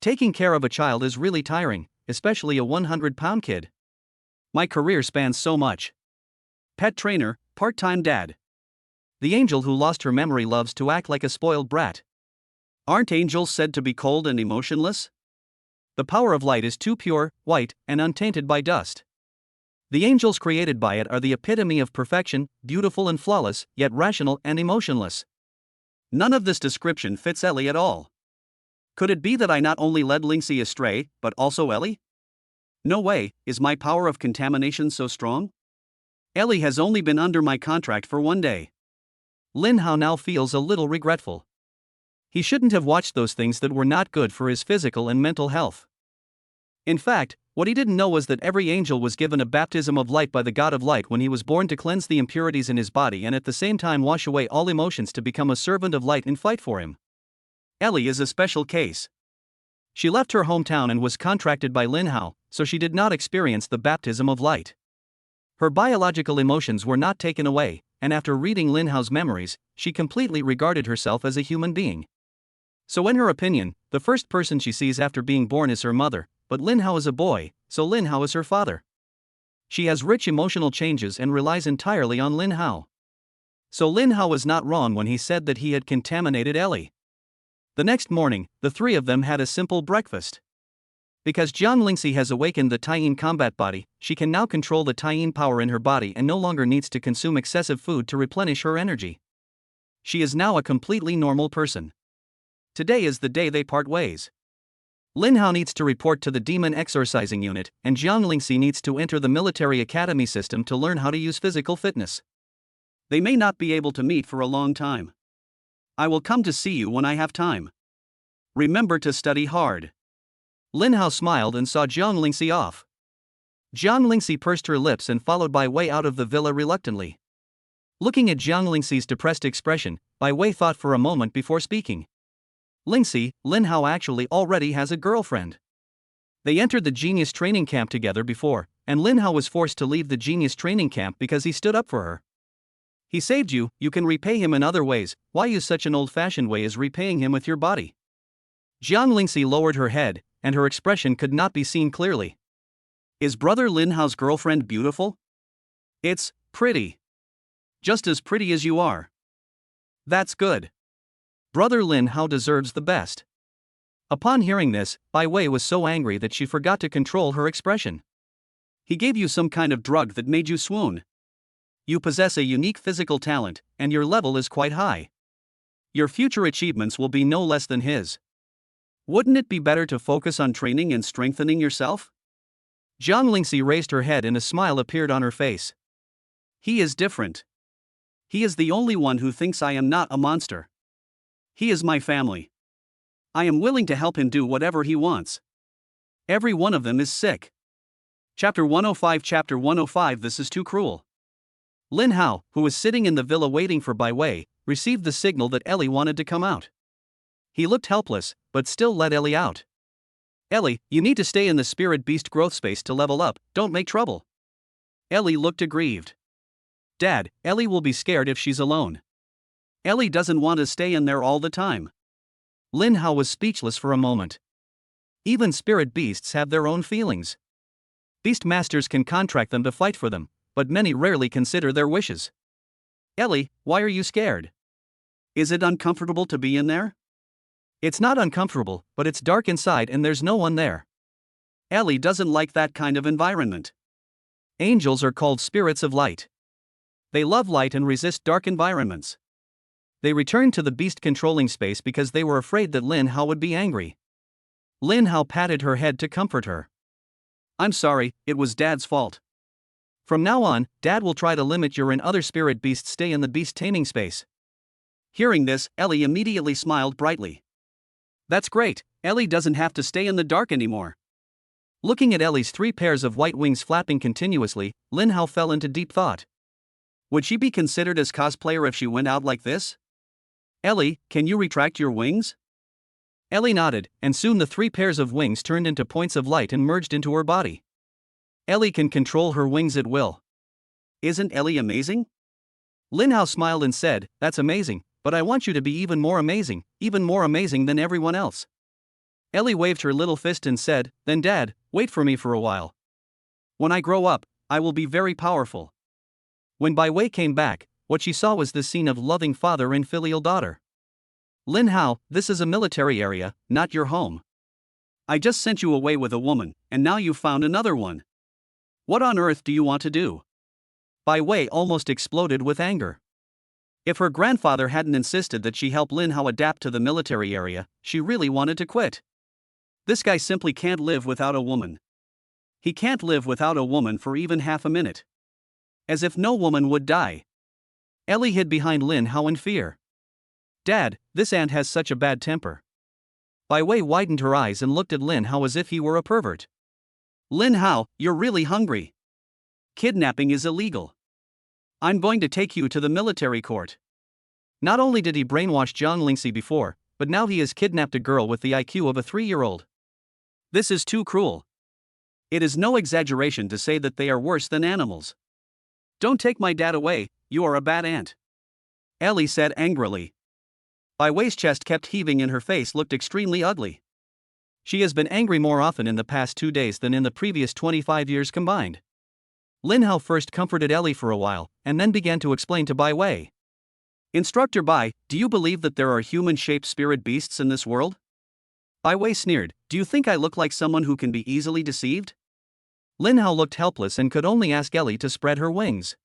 A: Taking care of a child is really tiring, especially a 100-pound kid. My career spans so much. Pet trainer, part-time dad. The angel who lost her memory loves to act like a spoiled brat. Aren't angels said to be cold and emotionless? The power of light is too pure, white, and untainted by dust. The angels created by it are the epitome of perfection, beautiful and flawless, yet rational and emotionless. None of this description fits Ellie at all. Could it be that I not only led Lindsay astray, but also Ellie? No way, is my power of contamination so strong? Ellie has only been under my contract for 1 day. Lin Hao now feels a little regretful. He shouldn't have watched those things that were not good for his physical and mental health. In fact, what he didn't know was that every angel was given a baptism of light by the God of Light when he was born to cleanse the impurities in his body and at the same time wash away all emotions to become a servant of light and fight for him. Ellie is a special case. She left her hometown and was contracted by Lin Hao, so she did not experience the baptism of light. Her biological emotions were not taken away, and after reading Lin Hao's memories, she completely regarded herself as a human being. So in her opinion, the first person she sees after being born is her mother, but Lin Hao is a boy, so Lin Hao is her father. She has rich emotional changes and relies entirely on Lin Hao. So Lin Hao was not wrong when he said that he had contaminated Ellie. The next morning, the three of them had a simple breakfast. Because Jiang Lingxi has awakened the Taiyin combat body, she can now control the Taiyin power in her body and no longer needs to consume excessive food to replenish her energy. She is now a completely normal person. Today is the day they part ways. Lin Hao needs to report to the demon exorcising unit, and Jiang Lingxi needs to enter the military academy system to learn how to use physical fitness. They may not be able to meet for a long time. I will come to see you when I have time. Remember to study hard. Lin Hao smiled and saw Jiang Lingxi off. Jiang Lingxi pursed her lips and followed Bai Wei out of the villa reluctantly. Looking at Jiang Lingxi's depressed expression, Bai Wei thought for a moment before speaking. Lingxi, Lin Hao actually already has a girlfriend. They entered the genius training camp together before, and Lin Hao was forced to leave the genius training camp because he stood up for her. He saved you, you can repay him in other ways, why use such an old-fashioned way as repaying him with your body? Jiang Lingxi lowered her head, and her expression could not be seen clearly. Is brother Lin Hao's girlfriend beautiful? It's pretty. Just as pretty as you are. That's good. Brother Lin Hao deserves the best. Upon hearing this, Bai Wei was so angry that she forgot to control her expression. He gave you some kind of drug that made you swoon. You possess a unique physical talent, and your level is quite high. Your future achievements will be no less than his. Wouldn't it be better to focus on training and strengthening yourself? Jiang Lingxi raised her head and a smile appeared on her face. He is different. He is the only one who thinks I am not a monster. He is my family. I am willing to help him do whatever he wants. Every one of them is sick. Chapter 105 Chapter 105 This is too cruel. Lin Hao, who was sitting in the villa waiting for Bai Wei, received the signal that Ellie wanted to come out. He looked helpless, but still let Ellie out. Ellie, you need to stay in the spirit beast growth space to level up, don't make trouble. Ellie looked aggrieved. Dad, Ellie will be scared if she's alone. Ellie doesn't want to stay in there all the time. Lin Hao was speechless for a moment. Even spirit beasts have their own feelings. Beast masters can contract them to fight for them, but many rarely consider their wishes. Ellie, why are you scared? Is it uncomfortable to be in there? It's not uncomfortable, but it's dark inside and there's no one there. Ellie doesn't like that kind of environment. Angels are called spirits of light. They love light and resist dark environments. They returned to the beast controlling space because they were afraid that Lin Hao would be angry. Lin Hao patted her head to comfort her. I'm sorry, it was Dad's fault. From now on, Dad will try to limit your and other spirit beasts stay in the beast taming space. Hearing this, Ellie immediately smiled brightly. That's great, Ellie doesn't have to stay in the dark anymore. Looking at Ellie's 3 pairs of white wings flapping continuously, Lin Hao fell into deep thought. Would she be considered as cosplayer if she went out like this? Ellie, can you retract your wings? Ellie nodded, and soon the 3 pairs of wings turned into points of light and merged into her body. Ellie can control her wings at will. Isn't Ellie amazing? Lin Hao smiled and said, that's amazing, but I want you to be even more amazing than everyone else. Ellie waved her little fist and said, then Dad, wait for me for a while. When I grow up, I will be very powerful. When Bai Wei came back, what she saw was the scene of loving father and filial daughter. Lin Hao, this is a military area, not your home. I just sent you away with a woman, and now you've found another one. What on earth do you want to do? Bai Wei almost exploded with anger. If her grandfather hadn't insisted that she help Lin Hao adapt to the military area, she really wanted to quit. This guy simply can't live without a woman. He can't live without a woman for even half a minute. As if no woman would die. Ellie hid behind Lin Hao in fear. Dad, this aunt has such a bad temper. Bai Wei widened her eyes and looked at Lin Hao as if he were a pervert. Lin Hao, you're really hungry. Kidnapping is illegal. I'm going to take you to the military court. Not only did he brainwash Jiang Lingxi before, but now he has kidnapped a girl with the IQ of a 3-year-old. This is too cruel. It is no exaggeration to say that they are worse than animals. Don't take my dad away, you are a bad aunt. Ellie said angrily. Bai Wei's chest kept heaving and her face looked extremely ugly. She has been angry more often in the past 2 days than in the previous 25 years combined. Lin Hao first comforted Ellie for a while, and then began to explain to Bai Wei. Instructor Bai, do you believe that there are human-shaped spirit beasts in this world? Bai Wei sneered, do you think I look like someone who can be easily deceived? Lin Hao looked helpless and could only ask Ellie to spread her wings.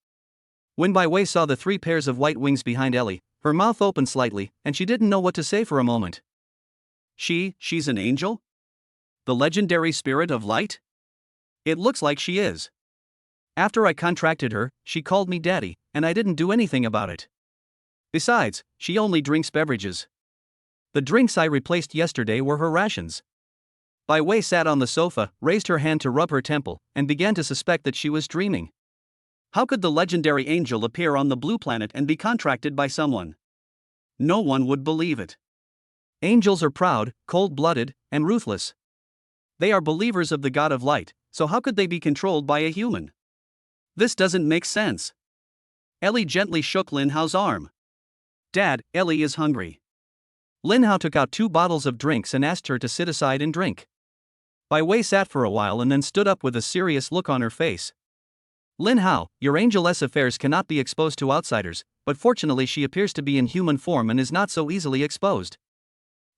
A: When Bai Wei saw the 3 pairs of white wings behind Ellie, her mouth opened slightly, and she didn't know what to say for a moment. She's an angel? The legendary spirit of light? It looks like she is. After I contracted her, she called me daddy, and I didn't do anything about it. Besides, she only drinks beverages. The drinks I replaced yesterday were her rations. Bai Wei sat on the sofa, raised her hand to rub her temple, and began to suspect that she was dreaming. How could the legendary angel appear on the blue planet and be contracted by someone? No one would believe it. Angels are proud, cold-blooded, and ruthless. They are believers of the God of Light, so how could they be controlled by a human? This doesn't make sense. Ellie gently shook Lin Hao's arm. Dad, Ellie is hungry. Lin Hao took out 2 bottles of drinks and asked her to sit aside and drink. Bai Wei sat for a while and then stood up with a serious look on her face. Lin Hao, your angel's affairs cannot be exposed to outsiders, but fortunately she appears to be in human form and is not so easily exposed.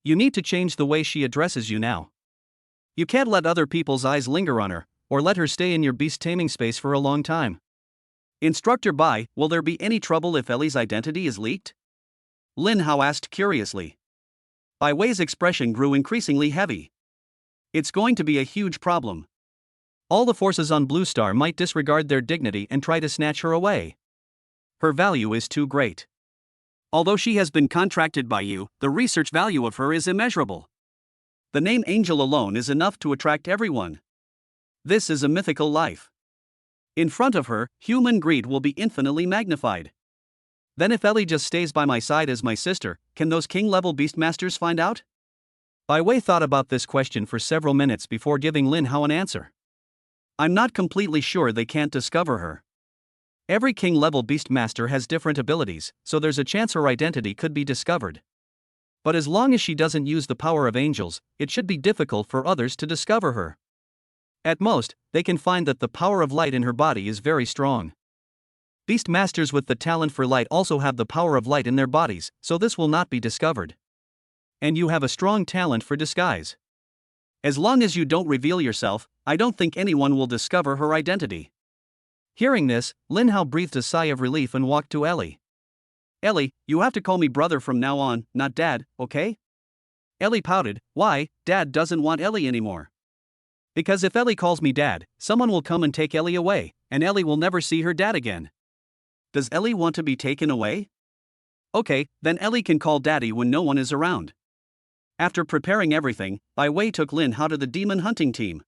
A: You need to change the way she addresses you now. You can't let other people's eyes linger on her, or let her stay in your beast taming space for a long time. Instructor Bai, will there be any trouble if Ellie's identity is leaked? Lin Hao asked curiously. Bai Wei's expression grew increasingly heavy. It's going to be a huge problem. All the forces on Blue Star might disregard their dignity and try to snatch her away. Her value is too great. Although she has been contracted by you, the research value of her is immeasurable. The name Angel alone is enough to attract everyone. This is a mythical life. In front of her, human greed will be infinitely magnified. Then if Ellie just stays by my side as my sister, can those king-level beastmasters find out? Bai Wei thought about this question for several minutes before giving Lin Hao an answer. I'm not completely sure they can't discover her. Every king-level beastmaster has different abilities, so there's a chance her identity could be discovered. But as long as she doesn't use the power of angels, it should be difficult for others to discover her. At most, they can find that the power of light in her body is very strong. Beastmasters with the talent for light also have the power of light in their bodies, so this will not be discovered. And you have a strong talent for disguise. As long as you don't reveal yourself, I don't think anyone will discover her identity. Hearing this, Lin Hao breathed a sigh of relief and walked to Ellie. Ellie, you have to call me brother from now on, not dad, okay? Ellie pouted, why, dad doesn't want Ellie anymore. Because if Ellie calls me dad, someone will come and take Ellie away, and Ellie will never see her dad again. Does Ellie want to be taken away? Okay, then Ellie can call daddy when no one is around. After preparing everything, Bai Wei took Lin Hao to the demon hunting team.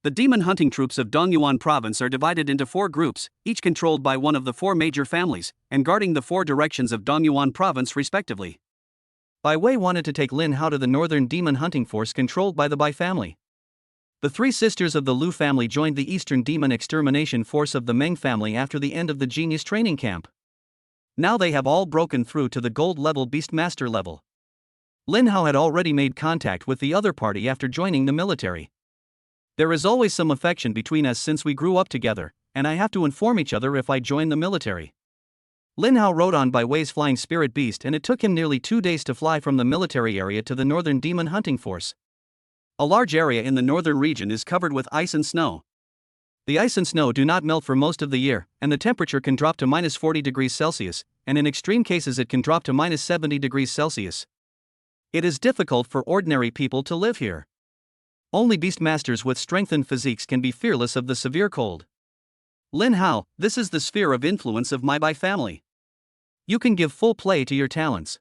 A: The demon hunting troops of Dongyuan province are divided into 4 groups, each controlled by one of the 4 major families, and guarding the 4 directions of Dongyuan province respectively. Bai Wei wanted to take Lin Hao to the northern demon hunting force controlled by the Bai family. The 3 sisters of the Lu family joined the eastern demon extermination force of the Meng family after the end of the genius training camp. Now they have all broken through to the gold-level beastmaster level. Lin Hao had already made contact with the other party after joining the military. There is always some affection between us since we grew up together, and I have to inform each other if I join the military. Lin Hao rode on Bai Wei's flying spirit beast, and it took him nearly 2 days to fly from the military area to the northern demon hunting force. A large area in the northern region is covered with ice and snow. The ice and snow do not melt for most of the year, and the temperature can drop to minus 40 degrees Celsius, and in extreme cases it can drop to minus 70 degrees Celsius. It is difficult for ordinary people to live here. Only beastmasters with strengthened physiques can be fearless of the severe cold. Lin Hao, this is the sphere of influence of my Bai family. You can give full play to your talents.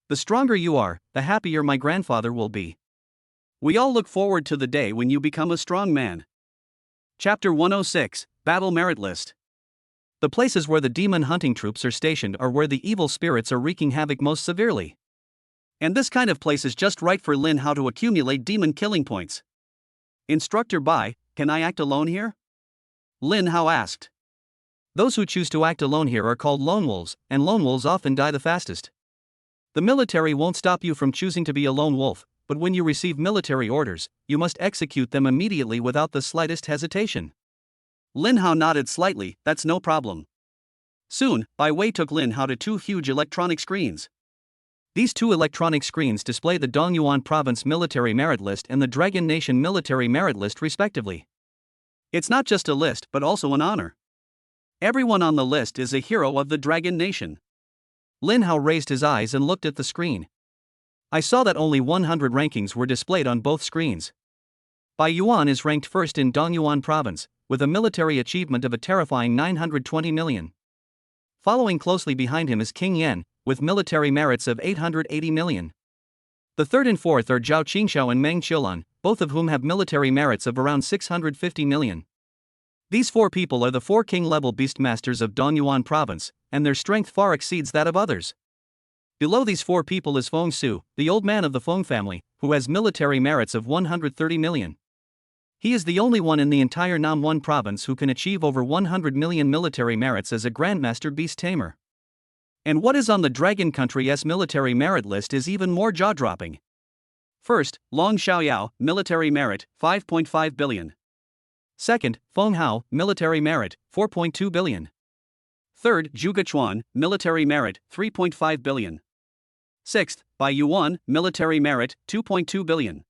A: The stronger you are, the happier my grandfather will be. We all look forward to the day when you become a strong man. Chapter 106, Battle Merit List. The places where the demon hunting troops are stationed are where the evil spirits are wreaking havoc most severely. And this kind of place is just right for Lin Hao to accumulate demon killing points. Instructor Bai, can I act alone here? Lin Hao asked. Those who choose to act alone here are called lone wolves, and lone wolves often die the fastest. The military won't stop you from choosing to be a lone wolf, but when you receive military orders, you must execute them immediately without the slightest hesitation. Lin Hao nodded slightly, that's no problem. Soon, Bai Wei took Lin Hao to two huge electronic screens. These two electronic screens display the Dongyuan Province Military Merit List and the Dragon Nation Military Merit List respectively. It's not just a list but also an honor. Everyone on the list is a hero of the Dragon Nation. Lin Hao raised his eyes and looked at the screen. I saw that only 100 rankings were displayed on both screens. Bai Yuan is ranked first in Dongyuan Province, with a military achievement of a terrifying 920 million. Following closely behind him is King Yan, with military merits of 880 million. The third and fourth are Zhao Qingxiao and Meng Qiulan, both of whom have military merits of around 650 million. These four people are the four king-level beastmasters of Dongyuan Province, and their strength far exceeds that of others. Below these four people is Feng Su, the old man of the Feng family, who has military merits of 130 million. He is the only one in the entire Namwan province who can achieve over 100 million military merits as a Grandmaster Beast Tamer. And what is on the Dragon Country's military merit list is even more jaw-dropping. First, Long Xiaoyao, military merit, 5.5 billion. Second, Feng Hao, military merit, 4.2 billion. Third, Zhu Gechuan, military merit, 3.5 billion. Sixth, Bai Yuan, military merit, 2.2 billion.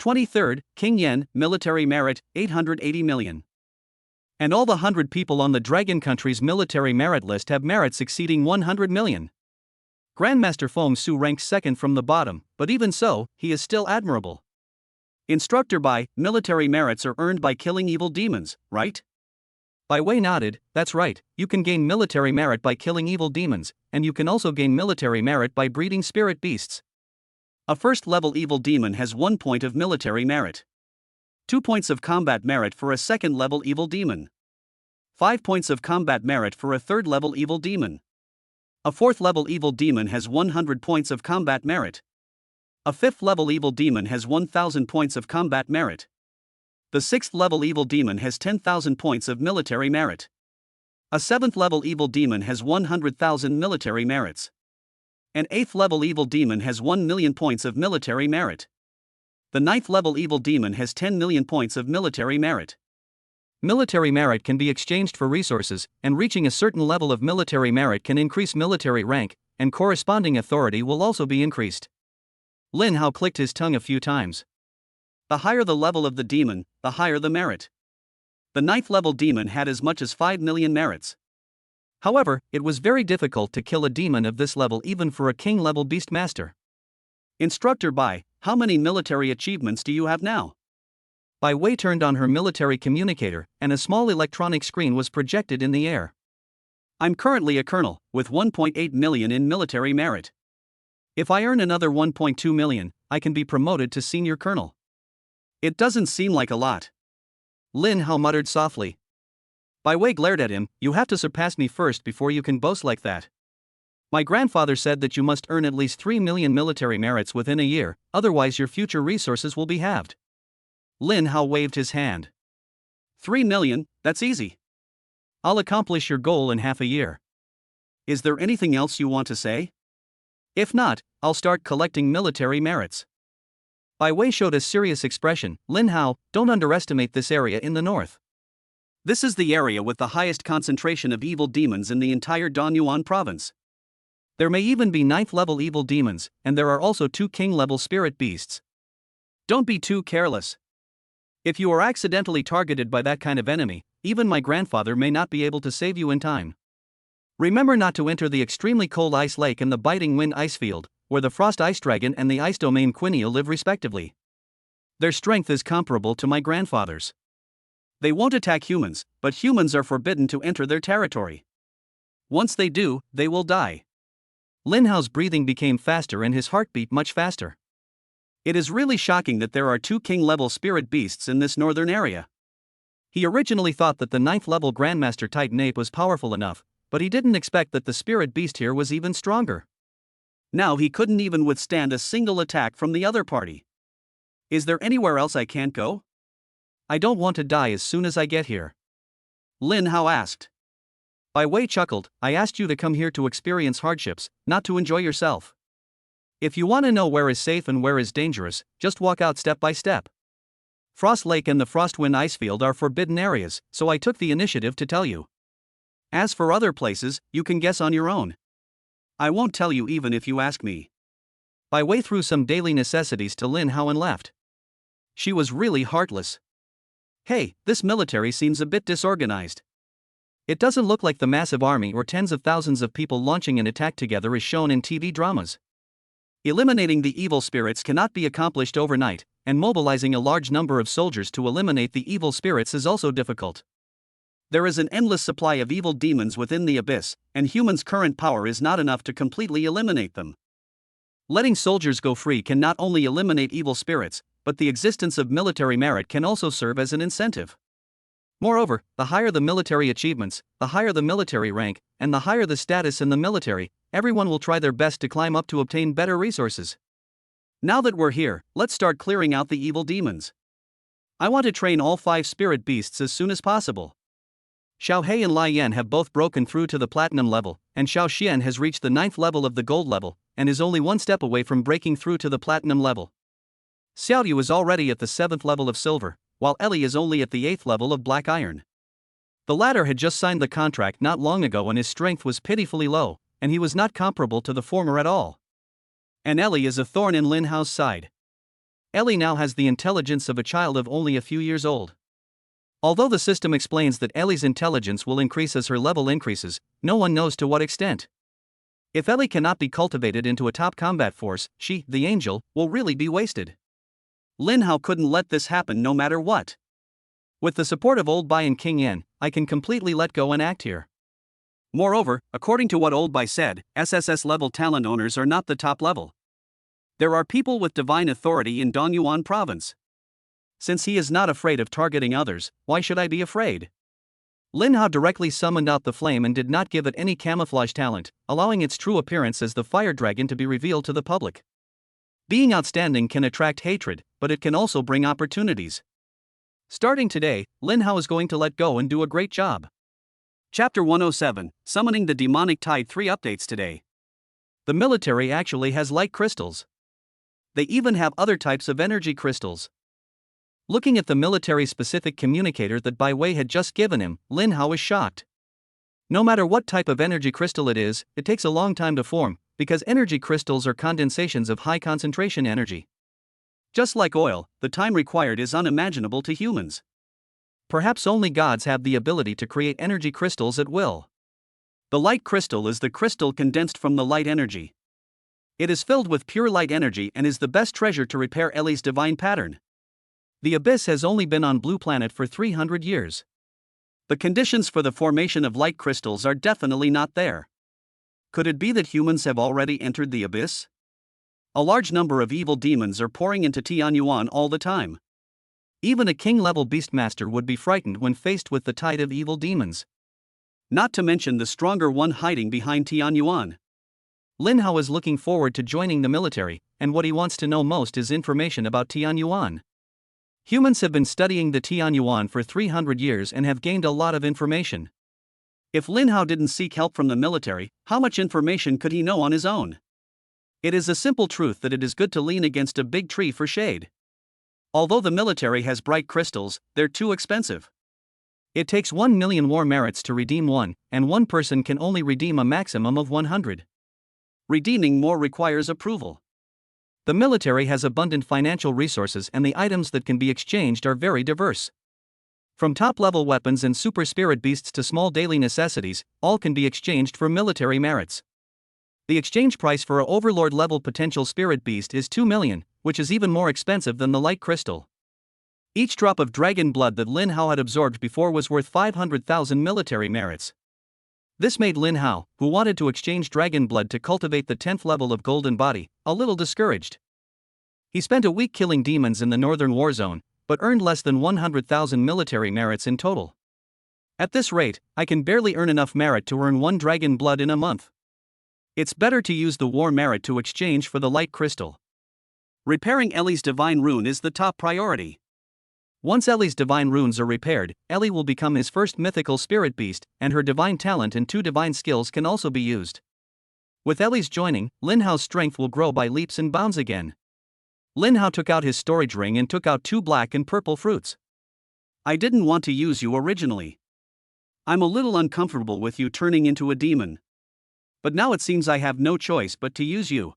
A: 23rd, King Yan, military merit, 880 million. And all the 100 people on the Dragon Country's military merit list have merits exceeding 100 million. Grandmaster Feng Su ranks second from the bottom, but even so, he is still admirable. Instructor Bai, military merits are earned by killing evil demons, right? Bai Wei nodded, that's right, you can gain military merit by killing evil demons, and you can also gain military merit by breeding spirit beasts. A first-level evil demon has 1 point of military merit. 2 points of combat merit for a second-level evil demon. 5 points of combat merit for a third-level evil demon. A fourth-level evil demon has 100 points of combat merit. A fifth-level evil demon has 1,000 points of combat merit. The sixth-level evil demon has 10,000 points of military merit. A seventh-level evil demon has 100,000 military merits. An eighth-level evil demon has 1 million points of military merit. The ninth-level evil demon has 10 million points of military merit. Military merit can be exchanged for resources, and reaching a certain level of military merit can increase military rank, and corresponding authority will also be increased. Lin Hao clicked his tongue a few times. The higher the level of the demon, the higher the merit. The ninth-level demon had as much as 5 million merits. However, it was very difficult to kill a demon of this level even for a king-level beastmaster. Instructor Bai, how many military achievements do you have now? Bai Wei turned on her military communicator, and a small electronic screen was projected in the air. I'm currently a colonel, with 1.8 million in military merit. If I earn another 1.2 million, I can be promoted to senior colonel. It doesn't seem like a lot. Lin Hao muttered softly. Bai Wei glared at him, you have to surpass me first before you can boast like that. My grandfather said that you must earn at least 3 million military merits within a year, otherwise your future resources will be halved. Lin Hao waved his hand. 3 million, that's easy. I'll accomplish your goal in half a year. Is there anything else you want to say? If not, I'll start collecting military merits. Bai Wei showed a serious expression. Lin Hao, don't underestimate this area in the north. This is the area with the highest concentration of evil demons in the entire Danyuan province. There may even be 9th-level evil demons, and there are also 2 king-level spirit beasts. Don't be too careless. If you are accidentally targeted by that kind of enemy, even my grandfather may not be able to save you in time. Remember not to enter the extremely cold ice lake and the biting wind ice field, where the frost ice dragon and the ice domain Quinio live respectively. Their strength is comparable to my grandfather's. They won't attack humans, but humans are forbidden to enter their territory. Once they do, they will die. Lin Hao's breathing became faster and his heart beat much faster. It is really shocking that there are 2 king-level spirit beasts in this northern area. He originally thought that the 9th-level Grandmaster Titan Ape was powerful enough, but he didn't expect that the spirit beast here was even stronger. Now he couldn't even withstand a single attack from the other party. Is there anywhere else I can't go? I don't want to die as soon as I get here. Lin Hao asked. Bai Wei chuckled, I asked you to come here to experience hardships, not to enjoy yourself. If you want to know where is safe and where is dangerous, just walk out step by step. Frost Lake and the Frostwind Icefield are forbidden areas, so I took the initiative to tell you. As for other places, you can guess on your own. I won't tell you even if you ask me. Bai Wei threw some daily necessities to Lin Hao and left. She was really heartless. Hey, this military seems a bit disorganized. It doesn't look like the massive army or tens of thousands of people launching an attack together is shown in TV dramas. Eliminating the evil spirits cannot be accomplished overnight, and mobilizing a large number of soldiers to eliminate the evil spirits is also difficult. There is an endless supply of evil demons within the abyss, and humans' current power is not enough to completely eliminate them. Letting soldiers go free can not only eliminate evil spirits, but the existence of military merit can also serve as an incentive. Moreover, the higher the military achievements, the higher the military rank, and the higher the status in the military, everyone will try their best to climb up to obtain better resources. Now that we're here, let's start clearing out the evil demons. I want to train all 5 spirit beasts as soon as possible. Xiao He and Lai Yan have both broken through to the platinum level, and Xiao Xian has reached the 9th level of the gold level, and is only 1 step away from breaking through to the platinum level. Xiao Yu is already at the 7th level of silver, while Ellie is only at the 8th level of black iron. The latter had just signed the contract not long ago and his strength was pitifully low, and he was not comparable to the former at all. And Ellie is a thorn in Lin Hao's side. Ellie now has the intelligence of a child of only a few years old. Although the system explains that Ellie's intelligence will increase as her level increases, no one knows to what extent. If Ellie cannot be cultivated into a top combat force, she, the angel, will really be wasted. Lin Hao couldn't let this happen no matter what. With the support of Old Bai and King Yan, I can completely let go and act here. Moreover, according to what Old Bai said, SSS level talent owners are not the top level. There are people with divine authority in Dongyuan province. Since he is not afraid of targeting others, why should I be afraid? Lin Hao directly summoned out the flame and did not give it any camouflage talent, allowing its true appearance as the fire dragon to be revealed to the public. Being outstanding can attract hatred, but it can also bring opportunities. Starting today, Lin Hao is going to let go and do a great job. Chapter 107, Summoning the Demonic Tide 3 updates today. The military actually has light crystals. They even have other types of energy crystals. Looking at the military-specific communicator that Bai Wei had just given him, Lin Hao is shocked. No matter what type of energy crystal it is, it takes a long time to form, because energy crystals are condensations of high concentration energy. Just like oil, the time required is unimaginable to humans. Perhaps only gods have the ability to create energy crystals at will. The light crystal is the crystal condensed from the light energy. It is filled with pure light energy and is the best treasure to repair Ellie's divine pattern. The abyss has only been on Blue Planet for 300 years. The conditions for the formation of light crystals are definitely not there. Could it be that humans have already entered the abyss? A large number of evil demons are pouring into Tianyuan all the time. Even a king-level beastmaster would be frightened when faced with the tide of evil demons. Not to mention the stronger one hiding behind Tianyuan. Lin Hao is looking forward to joining the military, and what he wants to know most is information about Tianyuan. Humans have been studying the Tianyuan for 300 years and have gained a lot of information. If Lin Hao didn't seek help from the military, how much information could he know on his own? It is a simple truth that it is good to lean against a big tree for shade. Although the military has bright crystals, they're too expensive. It takes 1 million war merits to redeem one, and one person can only redeem a maximum of 100. Redeeming more requires approval. The military has abundant financial resources and the items that can be exchanged are very diverse. From top-level weapons and super spirit beasts to small daily necessities, all can be exchanged for military merits. The exchange price for a Overlord-level potential spirit beast is 2 million, which is even more expensive than the light crystal. Each drop of dragon blood that Lin Hao had absorbed before was worth 500,000 military merits. This made Lin Hao, who wanted to exchange dragon blood to cultivate the 10th level of golden body, a little discouraged. He spent a week killing demons in the northern war zone, but earned less than 100,000 military merits in total. At this rate, I can barely earn enough merit to earn 1 dragon blood in a month. It's better to use the war merit to exchange for the light crystal. Repairing Ellie's divine rune is the top priority. Once Ellie's divine runes are repaired, Ellie will become his first mythical spirit beast, and her divine talent and 2 divine skills can also be used. With Ellie's joining, Lin Hao's strength will grow by leaps and bounds again. Lin Hao took out his storage ring and took out 2 black and purple fruits. I didn't want to use you originally. I'm a little uncomfortable with you turning into a demon. But now it seems I have no choice but to use you.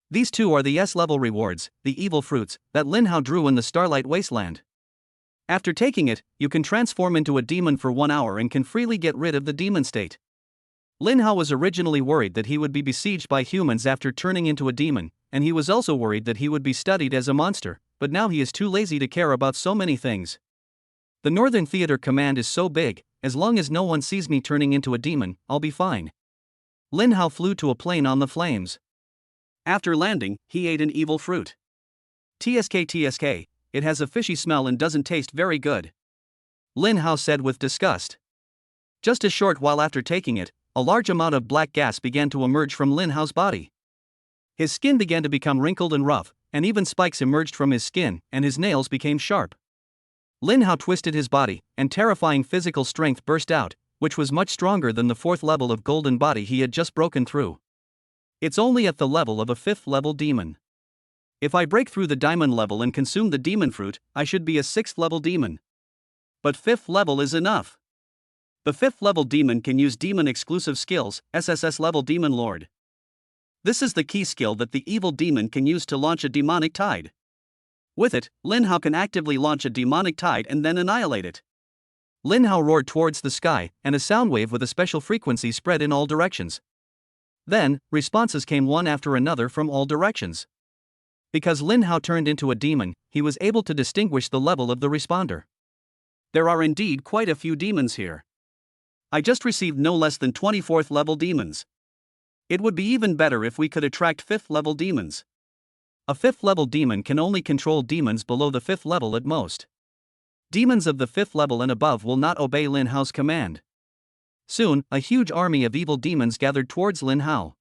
A: These 2 are the S-level rewards, the evil fruits, that Lin Hao drew in the Starlight Wasteland. After taking it, you can transform into a demon for 1 hour and can freely get rid of the demon state. Lin Hao was originally worried that he would be besieged by humans after turning into a demon, and he was also worried that he would be studied as a monster, but now he is too lazy to care about so many things. The Northern Theater Command is so big, as long as no one sees me turning into a demon, I'll be fine. Lin Hao flew to a plane on the flames. After landing, he ate an evil fruit. TSK, it has a fishy smell and doesn't taste very good. Lin Hao said with disgust. Just a short while after taking it, a large amount of black gas began to emerge from Lin Hao's body. His skin began to become wrinkled and rough, and even spikes emerged from his skin, and his nails became sharp. Lin Hao twisted his body, and terrifying physical strength burst out, which was much stronger than the 4th level of golden body he had just broken through. It's only at the level of a 5th level demon. If I break through the diamond level and consume the demon fruit, I should be a 6th level demon. But 5th level is enough. The 5th level demon can use demon exclusive skills, SSS level demon lord. This is the key skill that the evil demon can use to launch a demonic tide. With it, Lin Hao can actively launch a demonic tide and then annihilate it. Lin Hao roared towards the sky, and a sound wave with a special frequency spread in all directions. Then, responses came one after another from all directions. Because Lin Hao turned into a demon, he was able to distinguish the level of the responder. There are indeed quite a few demons here. I just received no less than 24th level demons. It would be even better if we could attract 5th level demons. A 5th level demon can only control demons below the 5th level at most. Demons of the 5th level and above will not obey Lin Hao's command. Soon, a huge army of evil demons gathered towards Lin Hao.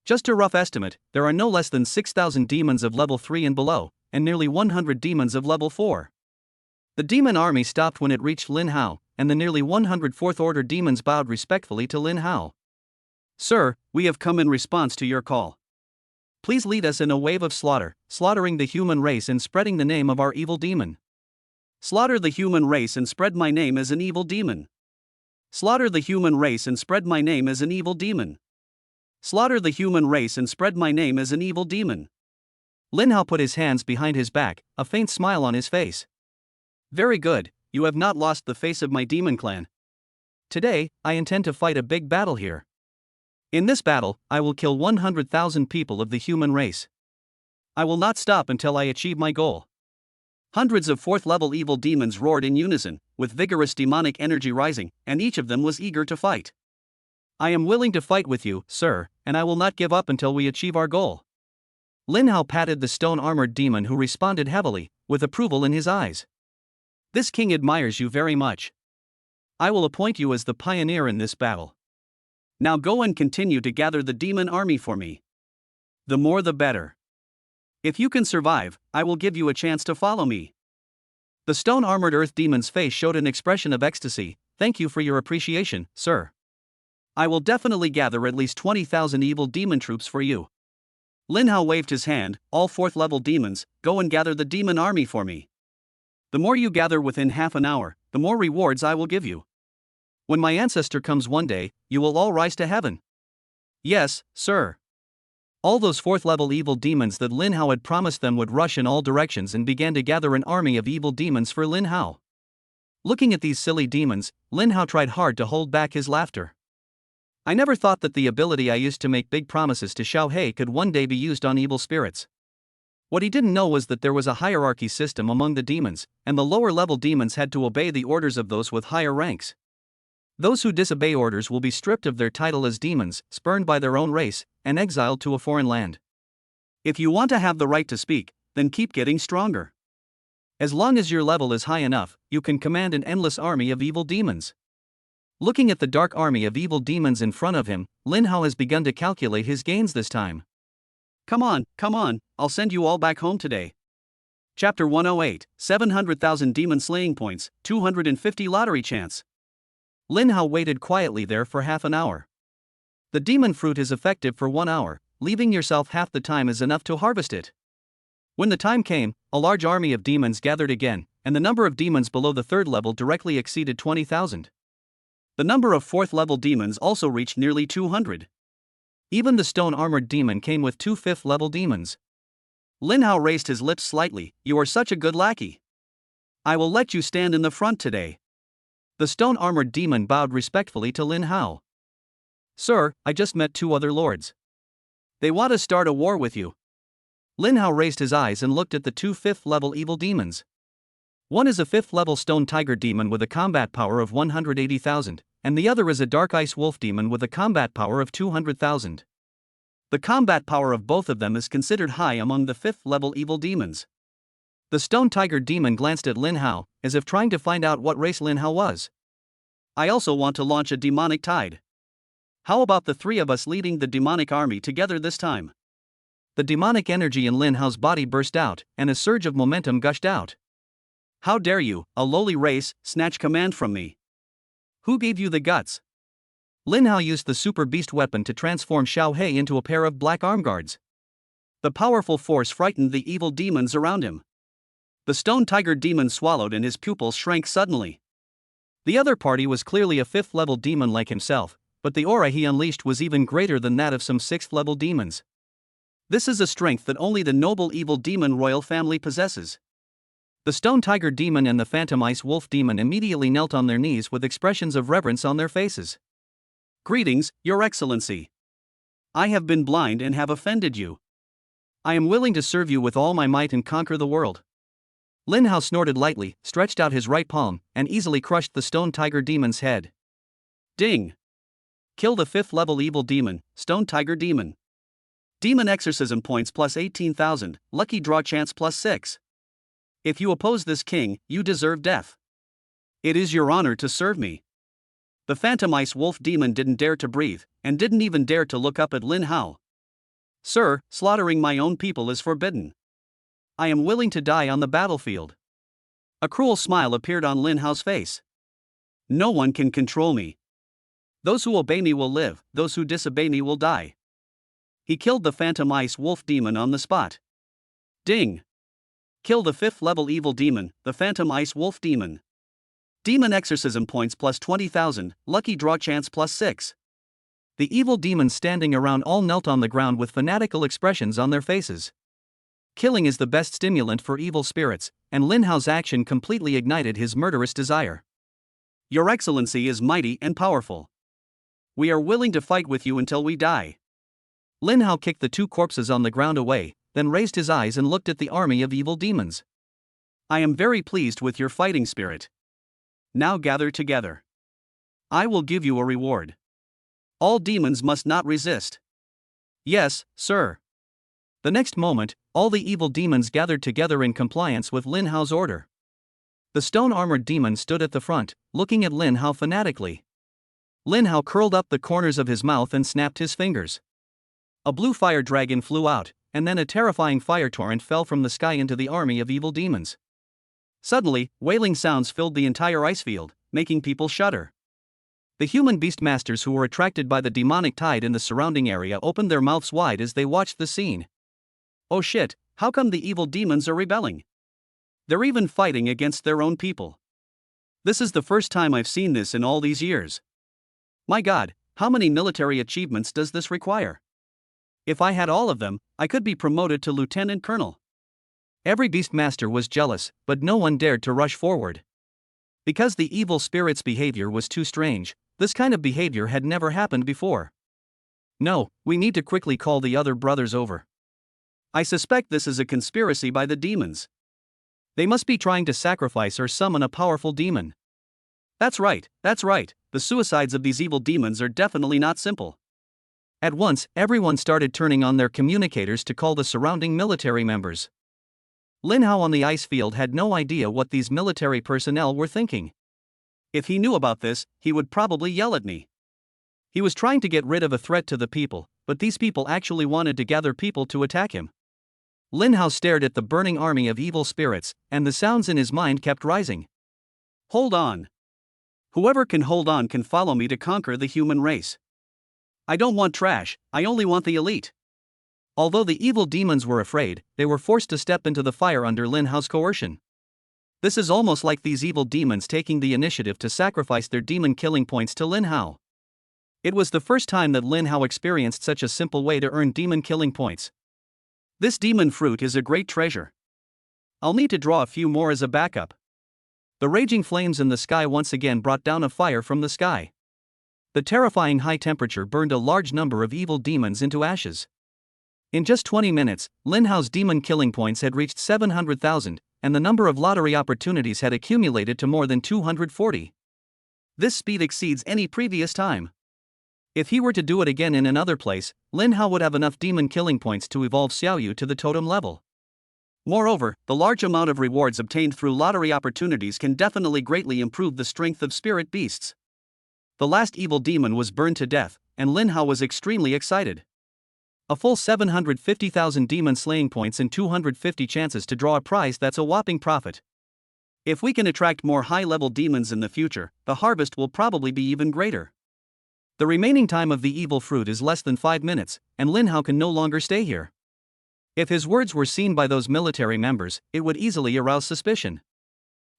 A: Just a rough estimate, there are no less than 6,000 demons of level 3 and below, and nearly 100 demons of level 4. The demon army stopped when it reached Lin Hao, and the nearly 100 4th order demons bowed respectfully to Lin Hao. Sir, we have come in response to your call. Please lead us in a wave of slaughter, slaughtering the human race and spreading the name of our evil demon. Slaughter the human race and spread my name as an evil demon. Slaughter the human race and spread my name as an evil demon. Slaughter the human race and spread my name as an evil demon. Lin Hao put his hands behind his back, a faint smile on his face. Very good, you have not lost the face of my demon clan. Today, I intend to fight a big battle here. In this battle, I will kill 100,000 people of the human race. I will not stop until I achieve my goal. Hundreds of 4th level evil demons roared in unison, with vigorous demonic energy rising, and each of them was eager to fight. I am willing to fight with you, sir, and I will not give up until we achieve our goal. Lin Hao patted the stone-armored demon who responded heavily, with approval in his eyes. This king admires you very much. I will appoint you as the pioneer in this battle. Now go and continue to gather the demon army for me. The more the better. If you can survive, I will give you a chance to follow me. The stone-armored earth demon's face showed an expression of ecstasy. Thank you for your appreciation, sir. I will definitely gather at least 20,000 evil demon troops for you. Lin Hao waved his hand. All 4th level demons, go and gather the demon army for me. The more you gather within half an hour, the more rewards I will give you. When my ancestor comes one day, you will all rise to heaven. Yes, sir. All those 4th level evil demons that Lin Hao had promised them would rush in all directions and began to gather an army of evil demons for Lin Hao. Looking at these silly demons, Lin Hao tried hard to hold back his laughter. I never thought that the ability I used to make big promises to Xiao Hei could one day be used on evil spirits. What he didn't know was that there was a hierarchy system among the demons, and the lower level demons had to obey the orders of those with higher ranks. Those who disobey orders will be stripped of their title as demons, spurned by their own race, and exiled to a foreign land. If you want to have the right to speak, then keep getting stronger. As long as your level is high enough, you can command an endless army of evil demons. Looking at the dark army of evil demons in front of him, Lin Hao has begun to calculate his gains this time. Come on, I'll send you all back home today. Chapter 108, 700,000 Demon Slaying Points, 250 Lottery Chance. Lin Hao waited quietly there for half an hour. The demon fruit is effective for 1 hour, leaving yourself half the time is enough to harvest it. When the time came, a large army of demons gathered again, and the number of demons below the 3rd level directly exceeded 20,000. The number of 4th level demons also reached nearly 200. Even the stone-armored demon came with 2 5th level demons. Lin Hao raised his lips slightly. You are such a good lackey. I will let you stand in the front today. The stone-armored demon bowed respectfully to Lin Hao. Sir, I just met 2 other lords. They want to start a war with you. Lin Hao raised his eyes and looked at the 2 5th level evil demons. One is a 5th level stone tiger demon with a combat power of 180,000. And the other is a dark ice wolf demon with a combat power of 200,000. The combat power of both of them is considered high among the 5th level evil demons. The stone tiger demon glanced at Lin Hao, as if trying to find out what race Lin Hao was. I also want to launch a demonic tide. How about the 3 of us leading the demonic army together this time? The demonic energy in Lin Hao's body burst out, and a surge of momentum gushed out. How dare you, a lowly race, snatch command from me? Who gave you the guts? Lin Hao used the super beast weapon to transform Xiao Hei into a pair of black arm guards. The powerful force frightened the evil demons around him. The stone tiger demon swallowed and his pupils shrank suddenly. The other party was clearly a 5th level demon like himself, but the aura he unleashed was even greater than that of some 6th level demons. This is a strength that only the noble evil demon royal family possesses. The stone tiger demon and the phantom ice wolf demon immediately knelt on their knees with expressions of reverence on their faces. Greetings, Your Excellency. I have been blind and have offended you. I am willing to serve you with all my might and conquer the world. Lin Hao snorted lightly, stretched out his right palm, and easily crushed the stone tiger demon's head. Ding! Kill the 5th level evil demon, stone tiger demon. Demon exorcism points plus 18,000, lucky draw chance plus 6. If you oppose this king, you deserve death. It is your honor to serve me. The phantom ice wolf demon didn't dare to breathe, and didn't even dare to look up at Lin Hao. Sir, slaughtering my own people is forbidden. I am willing to die on the battlefield. A cruel smile appeared on Lin Hao's face. No one can control me. Those who obey me will live, those who disobey me will die. He killed the phantom ice wolf demon on the spot. Ding! Kill the 5th level evil demon, the phantom ice wolf demon. Demon exorcism points plus 20,000, lucky draw chance plus 6. The evil demons standing around all knelt on the ground with fanatical expressions on their faces. Killing is the best stimulant for evil spirits, and Lin Hao's action completely ignited his murderous desire. Your Excellency is mighty and powerful. We are willing to fight with you until we die. Lin Hao kicked the 2 corpses on the ground away, then raised his eyes and looked at the army of evil demons. I am very pleased with your fighting spirit. Now gather together. I will give you a reward. All demons must not resist. Yes, sir. The next moment, all the evil demons gathered together in compliance with Lin Hao's order. The stone-armored demon stood at the front, looking at Lin Hao fanatically. Lin Hao curled up the corners of his mouth and snapped his fingers. A blue fire dragon flew out, and then a terrifying fire torrent fell from the sky into the army of evil demons. Suddenly, wailing sounds filled the entire ice field, making people shudder. The human beast masters who were attracted by the demonic tide in the surrounding area opened their mouths wide as they watched the scene. Oh shit, how come the evil demons are rebelling? They're even fighting against their own people. This is the first time I've seen this in all these years. My god, how many military achievements does this require? If I had all of them, I could be promoted to lieutenant colonel. Every beastmaster was jealous, but no one dared to rush forward. Because the evil spirit's behavior was too strange, this kind of behavior had never happened before. No, we need to quickly call the other brothers over. I suspect this is a conspiracy by the demons. They must be trying to sacrifice or summon a powerful demon. That's right, the suicides of these evil demons are definitely not simple. At once, everyone started turning on their communicators to call the surrounding military members. Lin Hao on the ice field had no idea what these military personnel were thinking. If he knew about this, he would probably yell at me. He was trying to get rid of a threat to the people, but these people actually wanted to gather people to attack him. Lin Hao stared at the burning army of evil spirits, and the sounds in his mind kept rising. Hold on. Whoever can hold on can follow me to conquer the human race. I don't want trash, I only want the elite. Although the evil demons were afraid, they were forced to step into the fire under Lin Hao's coercion. This is almost like these evil demons taking the initiative to sacrifice their demon killing points to Lin Hao. It was the first time that Lin Hao experienced such a simple way to earn demon killing points. This demon fruit is a great treasure. I'll need to draw a few more as a backup. The raging flames in the sky once again brought down a fire from the sky. The terrifying high temperature burned a large number of evil demons into ashes. In just 20 minutes, Lin Hao's demon killing points had reached 700,000, and the number of lottery opportunities had accumulated to more than 240. This speed exceeds any previous time. If he were to do it again in another place, Lin Hao would have enough demon killing points to evolve Xiaoyu to the totem level. Moreover, the large amount of rewards obtained through lottery opportunities can definitely greatly improve the strength of spirit beasts. The last evil demon was burned to death, and Lin Hao was extremely excited. A full 750,000 demon slaying points and 250 chances to draw a prize, that's a whopping profit. If we can attract more high-level demons in the future, the harvest will probably be even greater. The remaining time of the evil fruit is less than 5 minutes, and Lin Hao can no longer stay here. If his words were seen by those military members, it would easily arouse suspicion.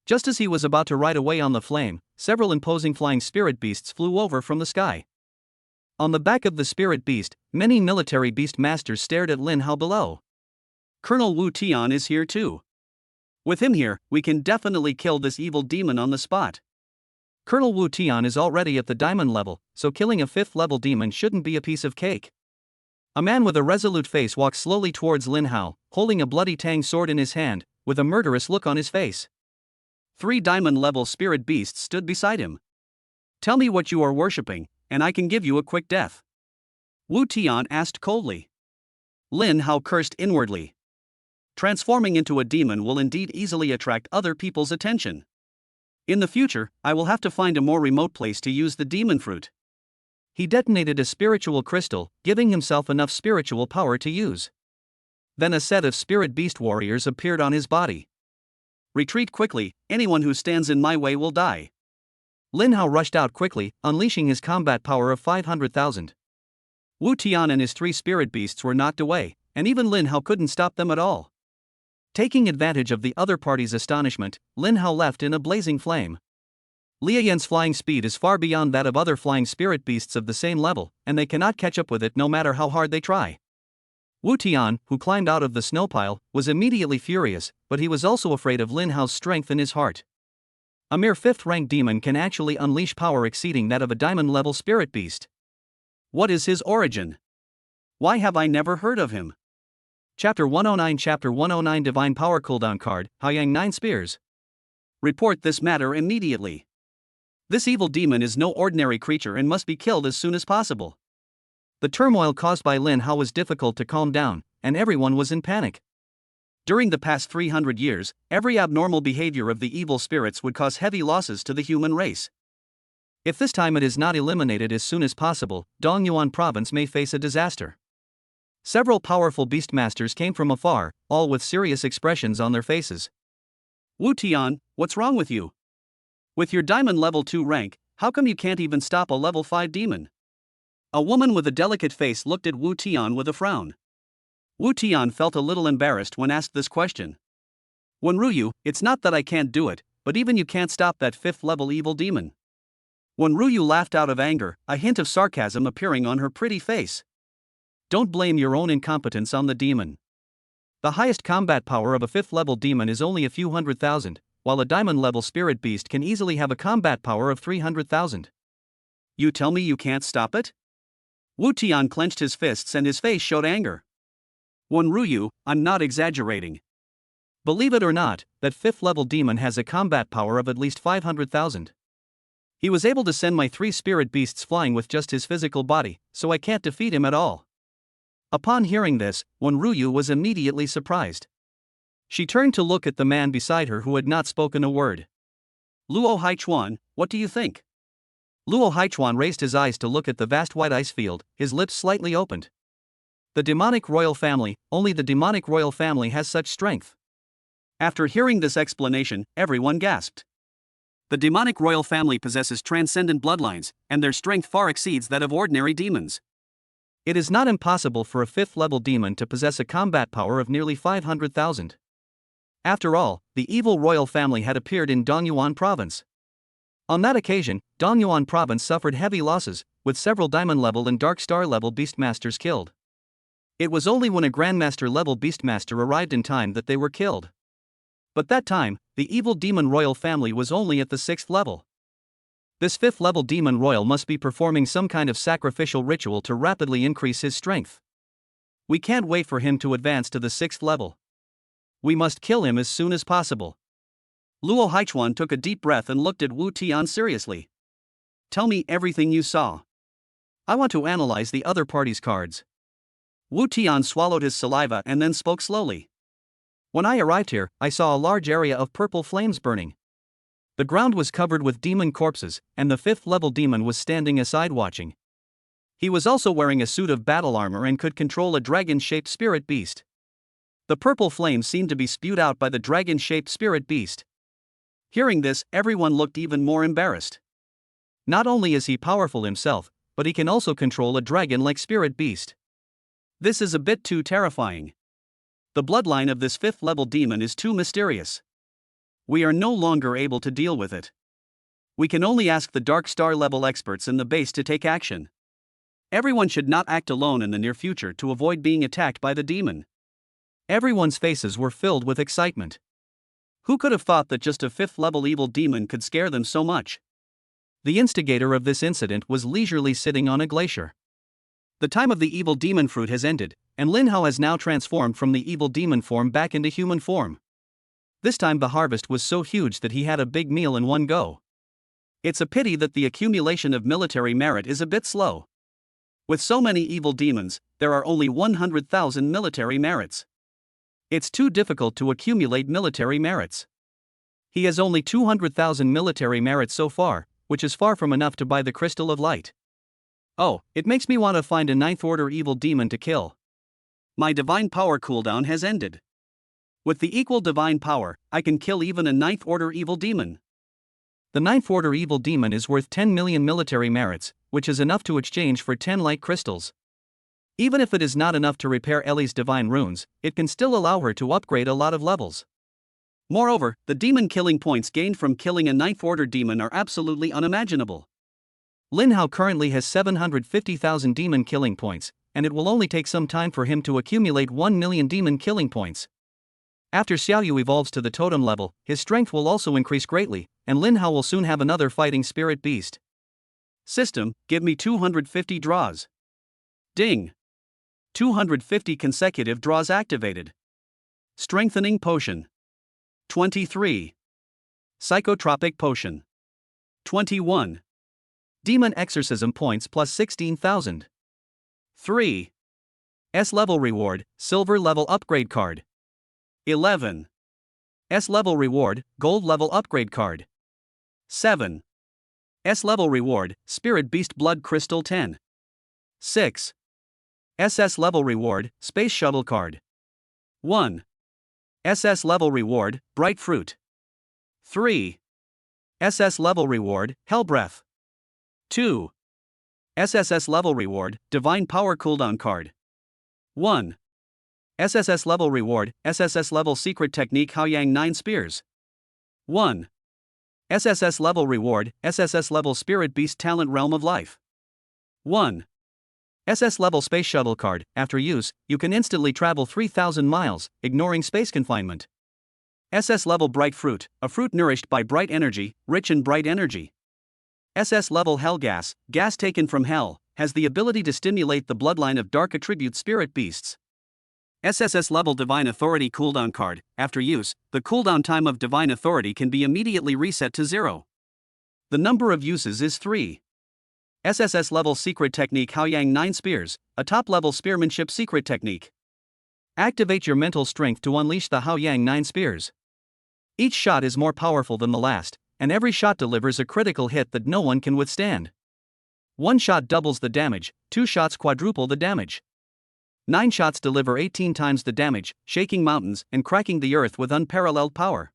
A: Just as he was about to ride away on the flame, several imposing flying spirit beasts flew over from the sky. On the back of the spirit beast, many military beast masters stared at Lin Hao below. Colonel Wu Tian is here too. With him here, we can definitely kill this evil demon on the spot. Colonel Wu Tian is already at the diamond level, so killing a 5th level demon shouldn't be a piece of cake. A man with a resolute face walks slowly towards Lin Hao, holding a bloody tang sword in his hand, with a murderous look on his face. 3 diamond level spirit beasts stood beside him. Tell me what you are worshipping, and I can give you a quick death. Wu Tian asked coldly. Lin Hao cursed inwardly. Transforming into a demon will indeed easily attract other people's attention. In the future, I will have to find a more remote place to use the demon fruit. He detonated a spiritual crystal, giving himself enough spiritual power to use. Then a set of spirit beast warriors appeared on his body. Retreat quickly, anyone who stands in my way will die. Lin Hao rushed out quickly, unleashing his combat power of 500,000. Wu Tian and his 3 spirit beasts were knocked away, and even Lin Hao couldn't stop them at all. Taking advantage of the other party's astonishment, Lin Hao left in a blazing flame. Liu Yan's flying speed is far beyond that of other flying spirit beasts of the same level, and they cannot catch up with it no matter how hard they try. Wu Tian, who climbed out of the snow pile, was immediately furious, but he was also afraid of Lin Hao's strength in his heart. A mere 5th rank demon can actually unleash power exceeding that of a diamond level spirit beast. What is his origin? Why have I never heard of him? Chapter 109 Chapter 109 Divine Power Cooldown Card, Haoyang 9 Spears. Report this matter immediately. This evil demon is no ordinary creature and must be killed as soon as possible. The turmoil caused by Lin Hao was difficult to calm down, and everyone was in panic. During the past 300 years, every abnormal behavior of the evil spirits would cause heavy losses to the human race. If this time it is not eliminated as soon as possible, Dongyuan province may face a disaster. Several powerful beastmasters came from afar, all with serious expressions on their faces. Wu Tian, what's wrong with you? With your diamond level 2 rank, how come you can't even stop a level 5 demon? A woman with a delicate face looked at Wu Tian with a frown. Wu Tian felt a little embarrassed when asked this question. Wenruyu, it's not that I can't do it, but even you can't stop that 5th level evil demon. Wenruyu laughed out of anger, a hint of sarcasm appearing on her pretty face. Don't blame your own incompetence on the demon. The highest combat power of a 5th level demon is only a few 100,000, while a diamond level spirit beast can easily have a combat power of 300,000. You tell me you can't stop it? Wu Tian clenched his fists and his face showed anger. Wenryu, I'm not exaggerating. Believe it or not, that 5th level demon has a combat power of at least 500,000. He was able to send my 3 spirit beasts flying with just his physical body, so I can't defeat him at all. Upon hearing this, Wenryu was immediately surprised. She turned to look at the man beside her who had not spoken a word. Luo Haichuan, what do you think? Luo Haichuan raised his eyes to look at the vast white ice field, his lips slightly opened. The demonic royal family, only the demonic royal family has such strength. After hearing this explanation, everyone gasped. The demonic royal family possesses transcendent bloodlines, and their strength far exceeds that of ordinary demons. It is not impossible for a 5th level demon to possess a combat power of nearly 500,000. After all, the evil royal family had appeared in Dongyuan province. On that occasion, Dongyuan province suffered heavy losses, with several diamond level and dark star level beastmasters killed. It was only when a grandmaster level beastmaster arrived in time that they were killed. But that time, the evil demon royal family was only at the 6th level. This 5th level demon royal must be performing some kind of sacrificial ritual to rapidly increase his strength. We can't wait for him to advance to the 6th level. We must kill him as soon as possible. Luo Haichuan took a deep breath and looked at Wu Tian seriously. Tell me everything you saw. I want to analyze the other party's cards. Wu Tian swallowed his saliva and then spoke slowly. When I arrived here, I saw a large area of purple flames burning. The ground was covered with demon corpses, and the 5th level demon was standing aside watching. He was also wearing a suit of battle armor and could control a dragon-shaped spirit beast. The purple flames seemed to be spewed out by the dragon-shaped spirit beast. Hearing this, everyone looked even more embarrassed. Not only is he powerful himself, but he can also control a dragon-like spirit beast. This is a bit too terrifying. The bloodline of this 5th level demon is too mysterious. We are no longer able to deal with it. We can only ask the Dark Star level experts in the base to take action. Everyone should not act alone in the near future to avoid being attacked by the demon. Everyone's faces were filled with excitement. Who could have thought that just a 5th level evil demon could scare them so much? The instigator of this incident was leisurely sitting on a glacier. The time of the evil demon fruit has ended, and Lin Hao has now transformed from the evil demon form back into human form. This time the harvest was so huge that he had a big meal in one go. It's a pity that the accumulation of military merit is a bit slow. With so many evil demons, there are only 100,000 military merits. It's too difficult to accumulate military merits. He has only 200,000 military merits so far, which is far from enough to buy the Crystal of Light. Oh, it makes me want to find a 9th order evil demon to kill. My divine power cooldown has ended. With the equal divine power, I can kill even a 9th order evil demon. The 9th order evil demon is worth 10 million military merits, which is enough to exchange for 10 light crystals. Even if it is not enough to repair Ellie's divine runes, it can still allow her to upgrade a lot of levels. Moreover, the demon killing points gained from killing a 9th order demon are absolutely unimaginable. Lin Hao currently has 750,000 demon killing points, and it will only take some time for him to accumulate 1 million demon killing points. After Xiaoyu evolves to the totem level, his strength will also increase greatly, and Lin Hao will soon have another fighting spirit beast. System, give me 250 draws. Ding! 250 consecutive draws activated. Strengthening Potion. 23. Psychotropic Potion. 21. Demon Exorcism Points plus 16,000. 3. S-Level Reward, Silver Level Upgrade Card. 11. S-Level Reward, Gold Level Upgrade Card. 7. S-Level Reward, Spirit Beast Blood Crystal 10. 6. SS Level Reward, Space Shuttle Card. 1. SS Level Reward, Bright Fruit. 3. SS Level Reward, Hell Breath. 2. SSS Level Reward, Divine Power Cooldown Card. 1. SSS Level Reward, SSS Level Secret Technique Haoyang 9 Spears. 1. SSS Level Reward, SSS Level Spirit Beast Talent Realm of Life. 1. SS level Space Shuttle card. After use, you can instantly travel 3,000 miles, ignoring space confinement. SS level Bright Fruit, a fruit nourished by bright energy, rich in bright energy. SS level Hell Gas, gas taken from hell, has the ability to stimulate the bloodline of dark attribute spirit beasts. SSS level Divine Authority cooldown card. After use, the cooldown time of Divine Authority can be immediately reset to 0. The number of uses is 3. SSS level Secret Technique Haoyang 9 Spears, a top level spearmanship secret technique. Activate your mental strength to unleash the Haoyang 9 Spears. Each shot is more powerful than the last, and every shot delivers a critical hit that no one can withstand. 1 shot doubles the damage, 2 shots quadruple the damage. 9 shots deliver 18 times the damage, shaking mountains and cracking the earth with unparalleled power.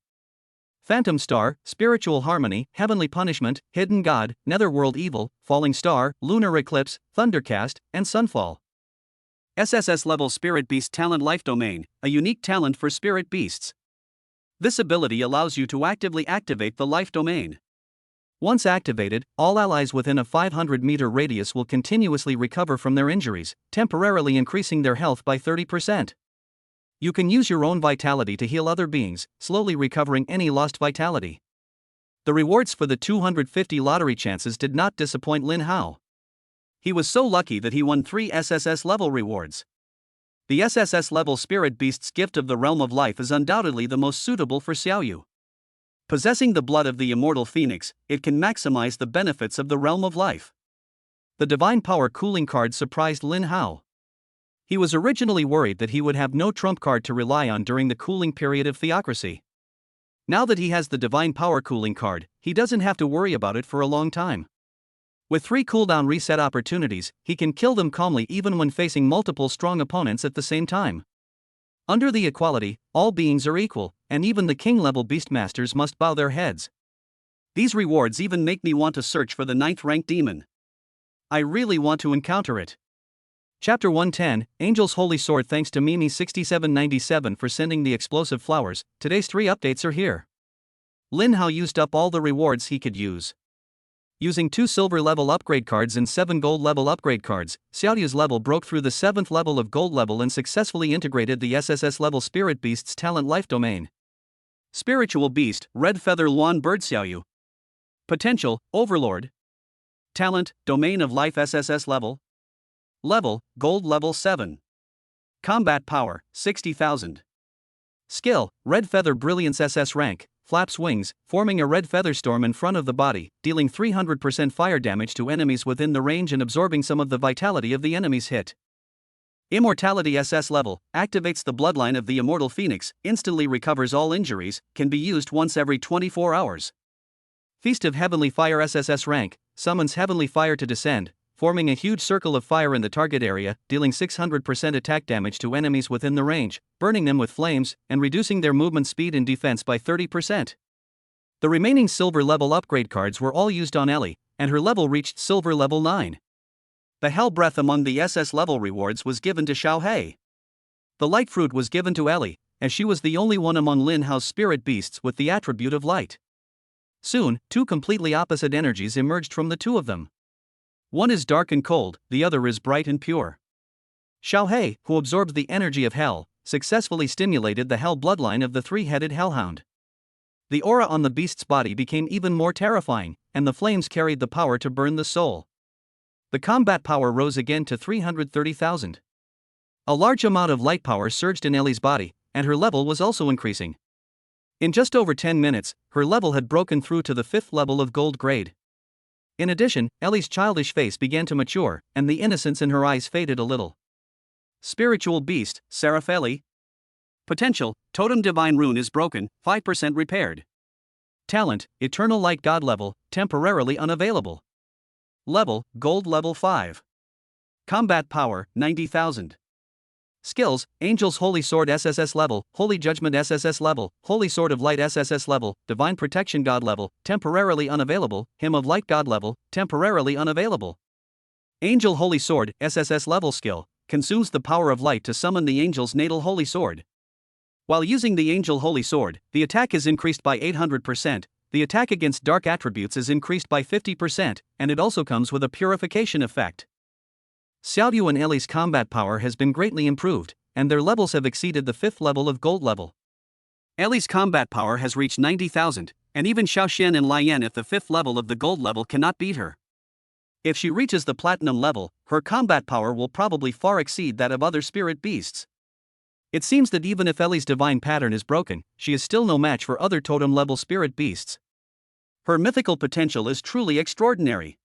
A: Phantom Star, Spiritual Harmony, Heavenly Punishment, Hidden God, Netherworld Evil, Falling Star, Lunar Eclipse, Thundercast, and Sunfall. SSS level Spirit Beast Talent Life Domain, a unique talent for spirit beasts. This ability allows you to actively activate the life domain. Once activated, all allies within a 500-meter radius will continuously recover from their injuries, temporarily increasing their health by 30%. You can use your own vitality to heal other beings, slowly recovering any lost vitality. The rewards for the 250 lottery chances did not disappoint Lin Hao. He was so lucky that he won 3 SSS level rewards. The SSS level Spirit Beast's Gift of the Realm of Life is undoubtedly the most suitable for Xiaoyu. Possessing the blood of the immortal phoenix, it can maximize the benefits of the Realm of Life. The Divine Power Cooling card surprised Lin Hao. He was originally worried that he would have no trump card to rely on during the cooling period of Theocracy. Now that he has the Divine Power Cooling card, he doesn't have to worry about it for a long time. With 3 cooldown reset opportunities, he can kill them calmly even when facing multiple strong opponents at the same time. Under the equality, all beings are equal, and even the king-level beastmasters must bow their heads. These rewards even make me want to search for the 9th rank demon. I really want to encounter it. Chapter 110, Angel's Holy Sword. Thanks to Mimi6797 for sending the explosive flowers. Today's 3 updates are here. Lin Hao used up all the rewards he could use. Using 2 silver level upgrade cards and 7 gold level upgrade cards, Xiaoyu's level broke through the 7th level of gold level and successfully integrated the SSS level Spirit Beast's Talent Life Domain. Spiritual Beast, Red Feather Luan Bird Xiaoyu. Potential, Overlord. Talent, Domain of Life SSS level. Level, Gold level 7. Combat Power, 60,000. Skill, Red Feather Brilliance SS rank, flaps wings, forming a red feather storm in front of the body, dealing 300% fire damage to enemies within the range and absorbing some of the vitality of the enemy's hit. Immortality SS level, activates the bloodline of the immortal phoenix, instantly recovers all injuries, can be used once every 24 hours. Feast of Heavenly Fire SSS rank, summons heavenly fire to descend, forming a huge circle of fire in the target area, dealing 600% attack damage to enemies within the range, burning them with flames, and reducing their movement speed and defense by 30%. The remaining silver level upgrade cards were all used on Ellie, and her level reached silver level 9. The Hell Breath among the SS level rewards was given to Xiao Hei. The Light Fruit was given to Ellie, as she was the only one among Lin Hao's spirit beasts with the attribute of light. Soon, 2 completely opposite energies emerged from the 2 of them. One is dark and cold, the other is bright and pure. Xiao Hei, who absorbed the energy of hell, successfully stimulated the hell bloodline of the 3-headed hellhound. The aura on the beast's body became even more terrifying, and the flames carried the power to burn the soul. The combat power rose again to 330,000. A large amount of light power surged in Ellie's body, and her level was also increasing. In just over 10 minutes, her level had broken through to the 5th level of gold grade. In addition, Ellie's childish face began to mature, and the innocence in her eyes faded a little. Spiritual Beast, Serapheli. Potential, Totem Divine Rune is broken, 5% repaired. Talent, Eternal Light God level, temporarily unavailable. Level, Gold level 5. Combat Power, 90,000. Skills, Angel's Holy Sword SSS level, Holy Judgment SSS level, Holy Sword of Light SSS level, Divine Protection God level, temporarily unavailable, Hymn of Light God level, temporarily unavailable. Angel Holy Sword SSS level skill, consumes the power of light to summon the angel's natal holy sword. While using the Angel Holy Sword, the attack is increased by 800%, the attack against dark attributes is increased by 50%, and it also comes with a purification effect. Xiaoyu and Ellie's combat power has been greatly improved, and their levels have exceeded the 5th level of gold level. Ellie's combat power has reached 90,000, and even Xiaoxian and Lian at the 5th level of the gold level cannot beat her. If she reaches the platinum level, her combat power will probably far exceed that of other spirit beasts. It seems that even if Ellie's divine pattern is broken, she is still no match for other totem level spirit beasts. Her mythical potential is truly extraordinary.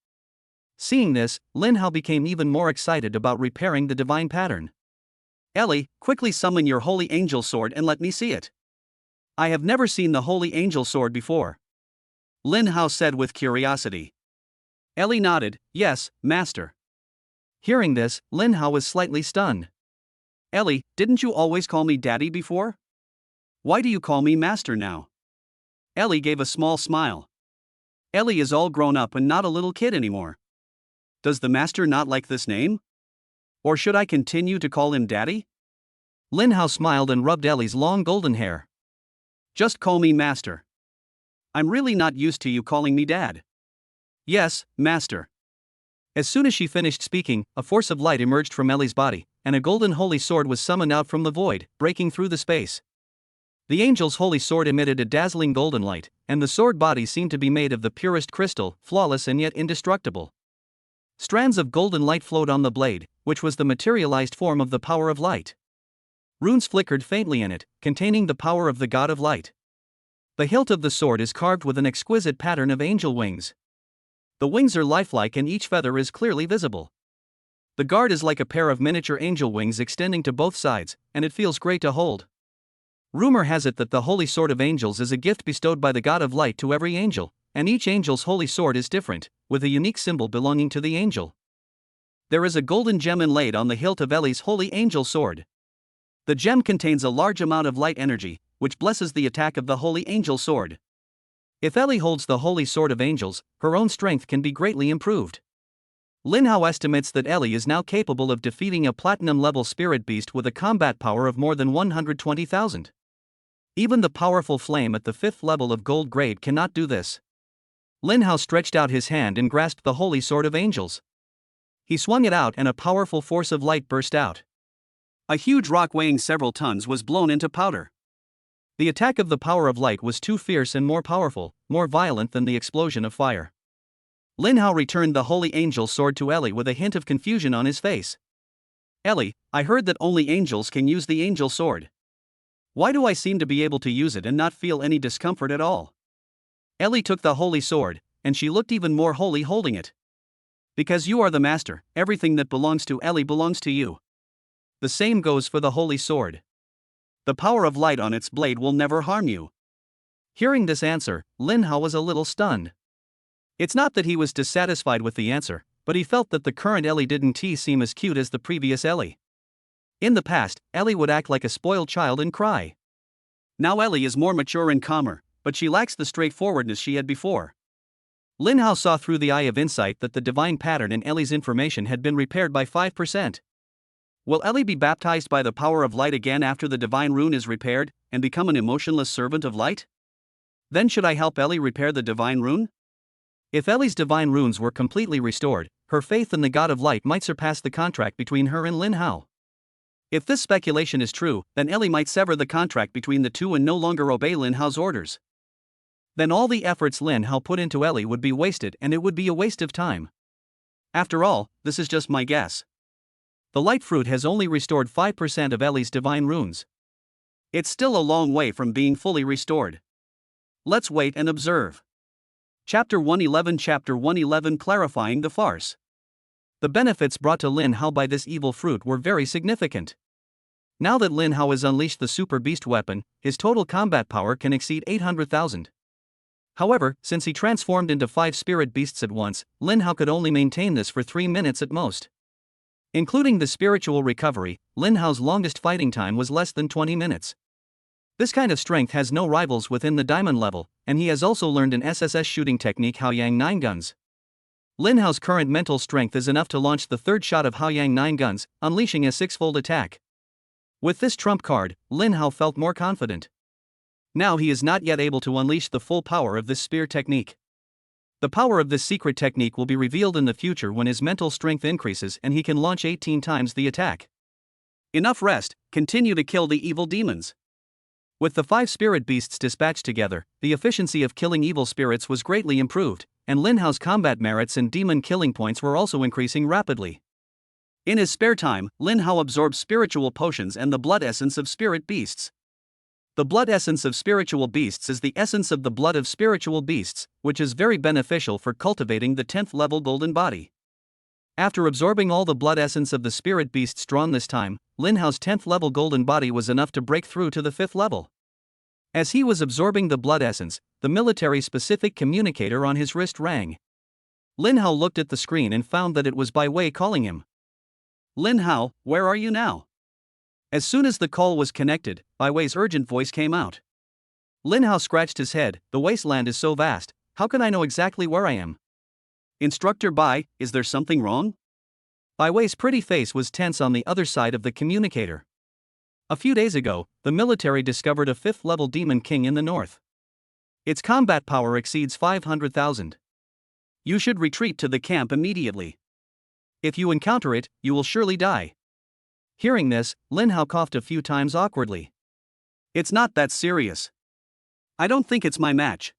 A: Seeing this, Lin Hao became even more excited about repairing the divine pattern. Ellie, quickly summon your holy angel sword and let me see it. I have never seen the holy angel sword before. Lin Hao said with curiosity. Ellie nodded, yes, master. Hearing this, Lin Hao was slightly stunned. Ellie, didn't you always call me daddy before? Why do you call me master now? Ellie gave a small smile. Ellie is all grown up and not a little kid anymore. Does the master not like this name? Or should I continue to call him daddy? Lin Hao smiled and rubbed Ellie's long golden hair. Just call me master. I'm really not used to you calling me dad. Yes, master. As soon as she finished speaking, a force of light emerged from Ellie's body, and a golden holy sword was summoned out from the void, breaking through the space. The angel's holy sword emitted a dazzling golden light, and the sword body seemed to be made of the purest crystal, flawless and yet indestructible. Strands of golden light flowed on the blade, which was the materialized form of the power of light. Runes flickered faintly in it, containing the power of the god of light. The hilt of the sword is carved with an exquisite pattern of angel wings. The wings are lifelike and each feather is clearly visible. The guard is like a pair of miniature angel wings extending to both sides, and it feels great to hold. Rumor has it that the Holy Sword of Angels is a gift bestowed by the God of Light to every angel, and each angel's holy sword is different, with a unique symbol belonging to the angel. There is a golden gem inlaid on the hilt of Ellie's holy angel sword. The gem contains a large amount of light energy, which blesses the attack of the holy angel sword. If Ellie holds the holy sword of angels, her own strength can be greatly improved. Lin Hao estimates that Ellie is now capable of defeating a platinum-level spirit beast with a combat power of more than 120,000. Even the powerful flame at the 5th level of gold grade cannot do this. Lin Hao stretched out his hand and grasped the holy sword of angels. He swung it out and a powerful force of light burst out. A huge rock weighing several tons was blown into powder. The attack of the power of light was too fierce and more powerful, more violent than the explosion of fire. Lin Hao returned the holy angel sword to Ellie with a hint of confusion on his face. Ellie, I heard that only angels can use the angel sword. Why do I seem to be able to use it and not feel any discomfort at all? Ellie took the holy sword, and she looked even more holy holding it. Because you are the master, everything that belongs to Ellie belongs to you. The same goes for the holy sword. The power of light on its blade will never harm you. Hearing this answer, Lin Hao was a little stunned. It's not that he was dissatisfied with the answer, but he felt that the current Ellie didn't seem as cute as the previous Ellie. In the past, Ellie would act like a spoiled child and cry. Now Ellie is more mature and calmer, but she lacks the straightforwardness she had before. Lin Hao saw through the eye of insight that the divine pattern in Ellie's information had been repaired by 5%. Will Ellie be baptized by the power of light again after the divine rune is repaired, and become an emotionless servant of light? Then should I help Ellie repair the divine rune? If Ellie's divine runes were completely restored, her faith in the god of light might surpass the contract between her and Lin Hao. If this speculation is true, then Ellie might sever the contract between the two and no longer obey Lin Hao's orders. Then all the efforts Lin Hao put into Ellie would be wasted and it would be a waste of time. After all, this is just my guess. The light fruit has only restored 5% of Ellie's divine runes. It's still a long way from being fully restored. Let's wait and observe. Chapter 111 Clarifying the Farce. The benefits brought to Lin Hao by this evil fruit were very significant. Now that Lin Hao has unleashed the super beast weapon, his total combat power can exceed 800,000. However, since he transformed into 5 spirit beasts at once, Lin Hao could only maintain this for 3 minutes at most. Including the spiritual recovery, Lin Hao's longest fighting time was less than 20 minutes. This kind of strength has no rivals within the diamond level, and he has also learned an SSS shooting technique Haoyang 9 guns. Lin Hao's current mental strength is enough to launch the 3rd shot of Haoyang 9 guns, unleashing a 6-fold attack. With this trump card, Lin Hao felt more confident. Now he is not yet able to unleash the full power of this spear technique. The power of this secret technique will be revealed in the future when his mental strength increases and he can launch 18 times the attack. Enough rest, continue to kill the evil demons. With the 5 spirit beasts dispatched together, the efficiency of killing evil spirits was greatly improved, and Lin Hao's combat merits and demon killing points were also increasing rapidly. In his spare time, Lin Hao absorbed spiritual potions and the blood essence of spirit beasts. The blood essence of spiritual beasts is the essence of the blood of spiritual beasts, which is very beneficial for cultivating the 10th level golden body. After absorbing all the blood essence of the spirit beasts drawn this time, Lin Hao's 10th level golden body was enough to break through to the 5th level. As he was absorbing the blood essence, the military-specific communicator on his wrist rang. Lin Hao looked at the screen and found that it was Bai Wei calling him. "Lin Hao, where are you now?" As soon as the call was connected, Bai Wei's urgent voice came out. Lin Hao scratched his head. The wasteland is so vast, how can I know exactly where I am? "Instructor Bai, is there something wrong?" Bai Wei's pretty face was tense on the other side of the communicator. A few days ago, the military discovered a 5th level demon king in the north. Its combat power exceeds 500,000. You should retreat to the camp immediately. If you encounter it, you will surely die. Hearing this, Lin Hao coughed a few times awkwardly. "It's not that serious. I don't think it's my match.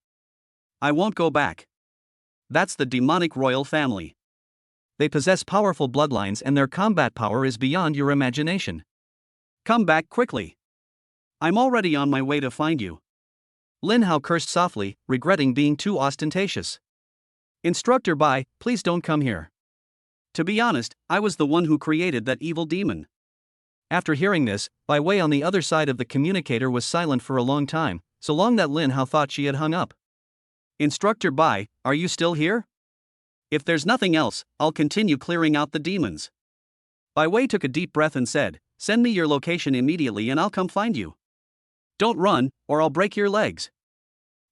A: I won't go back. That's the demonic royal family. They possess powerful bloodlines and their combat power is beyond your imagination. Come back quickly. I'm already on my way to find you." Lin Hao cursed softly, regretting being too ostentatious. "Instructor Bai, please don't come here. To be honest, I was the one who created that evil demon." After hearing this, Bai Wei on the other side of the communicator was silent for a long time, so long that Lin Hao thought she had hung up. "Instructor Bai, are you still here? If there's nothing else, I'll continue clearing out the demons." Bai Wei took a deep breath and said, "Send me your location immediately and I'll come find you. Don't run, or I'll break your legs."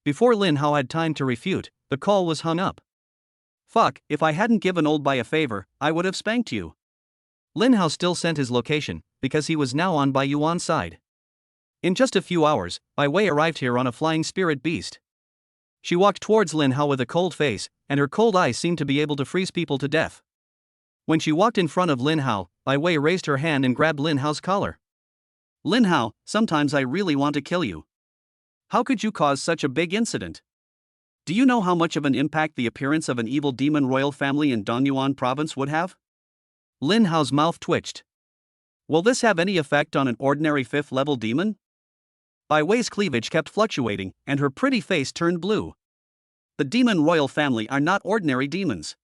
A: Before Lin Hao had time to refute, the call was hung up. "Fuck, if I hadn't given old Bai a favor, I would have spanked you." Lin Hao still sent his location, because he was now on Bai Yuan's side. In just a few hours, Bai Wei arrived here on a flying spirit beast. She walked towards Lin Hao with a cold face, and her cold eyes seemed to be able to freeze people to death. When she walked in front of Lin Hao, Bai Wei raised her hand and grabbed Lin Hao's collar. "Lin Hao, sometimes I really want to kill you. How could you cause such a big incident? Do you know how much of an impact the appearance of an evil demon royal family in Donyuan province would have?" Lin Hao's mouth twitched. "Will this have any effect on an ordinary 5th level demon?" Bai Wei's cleavage kept fluctuating, and her pretty face turned blue. The demon royal family are not ordinary demons.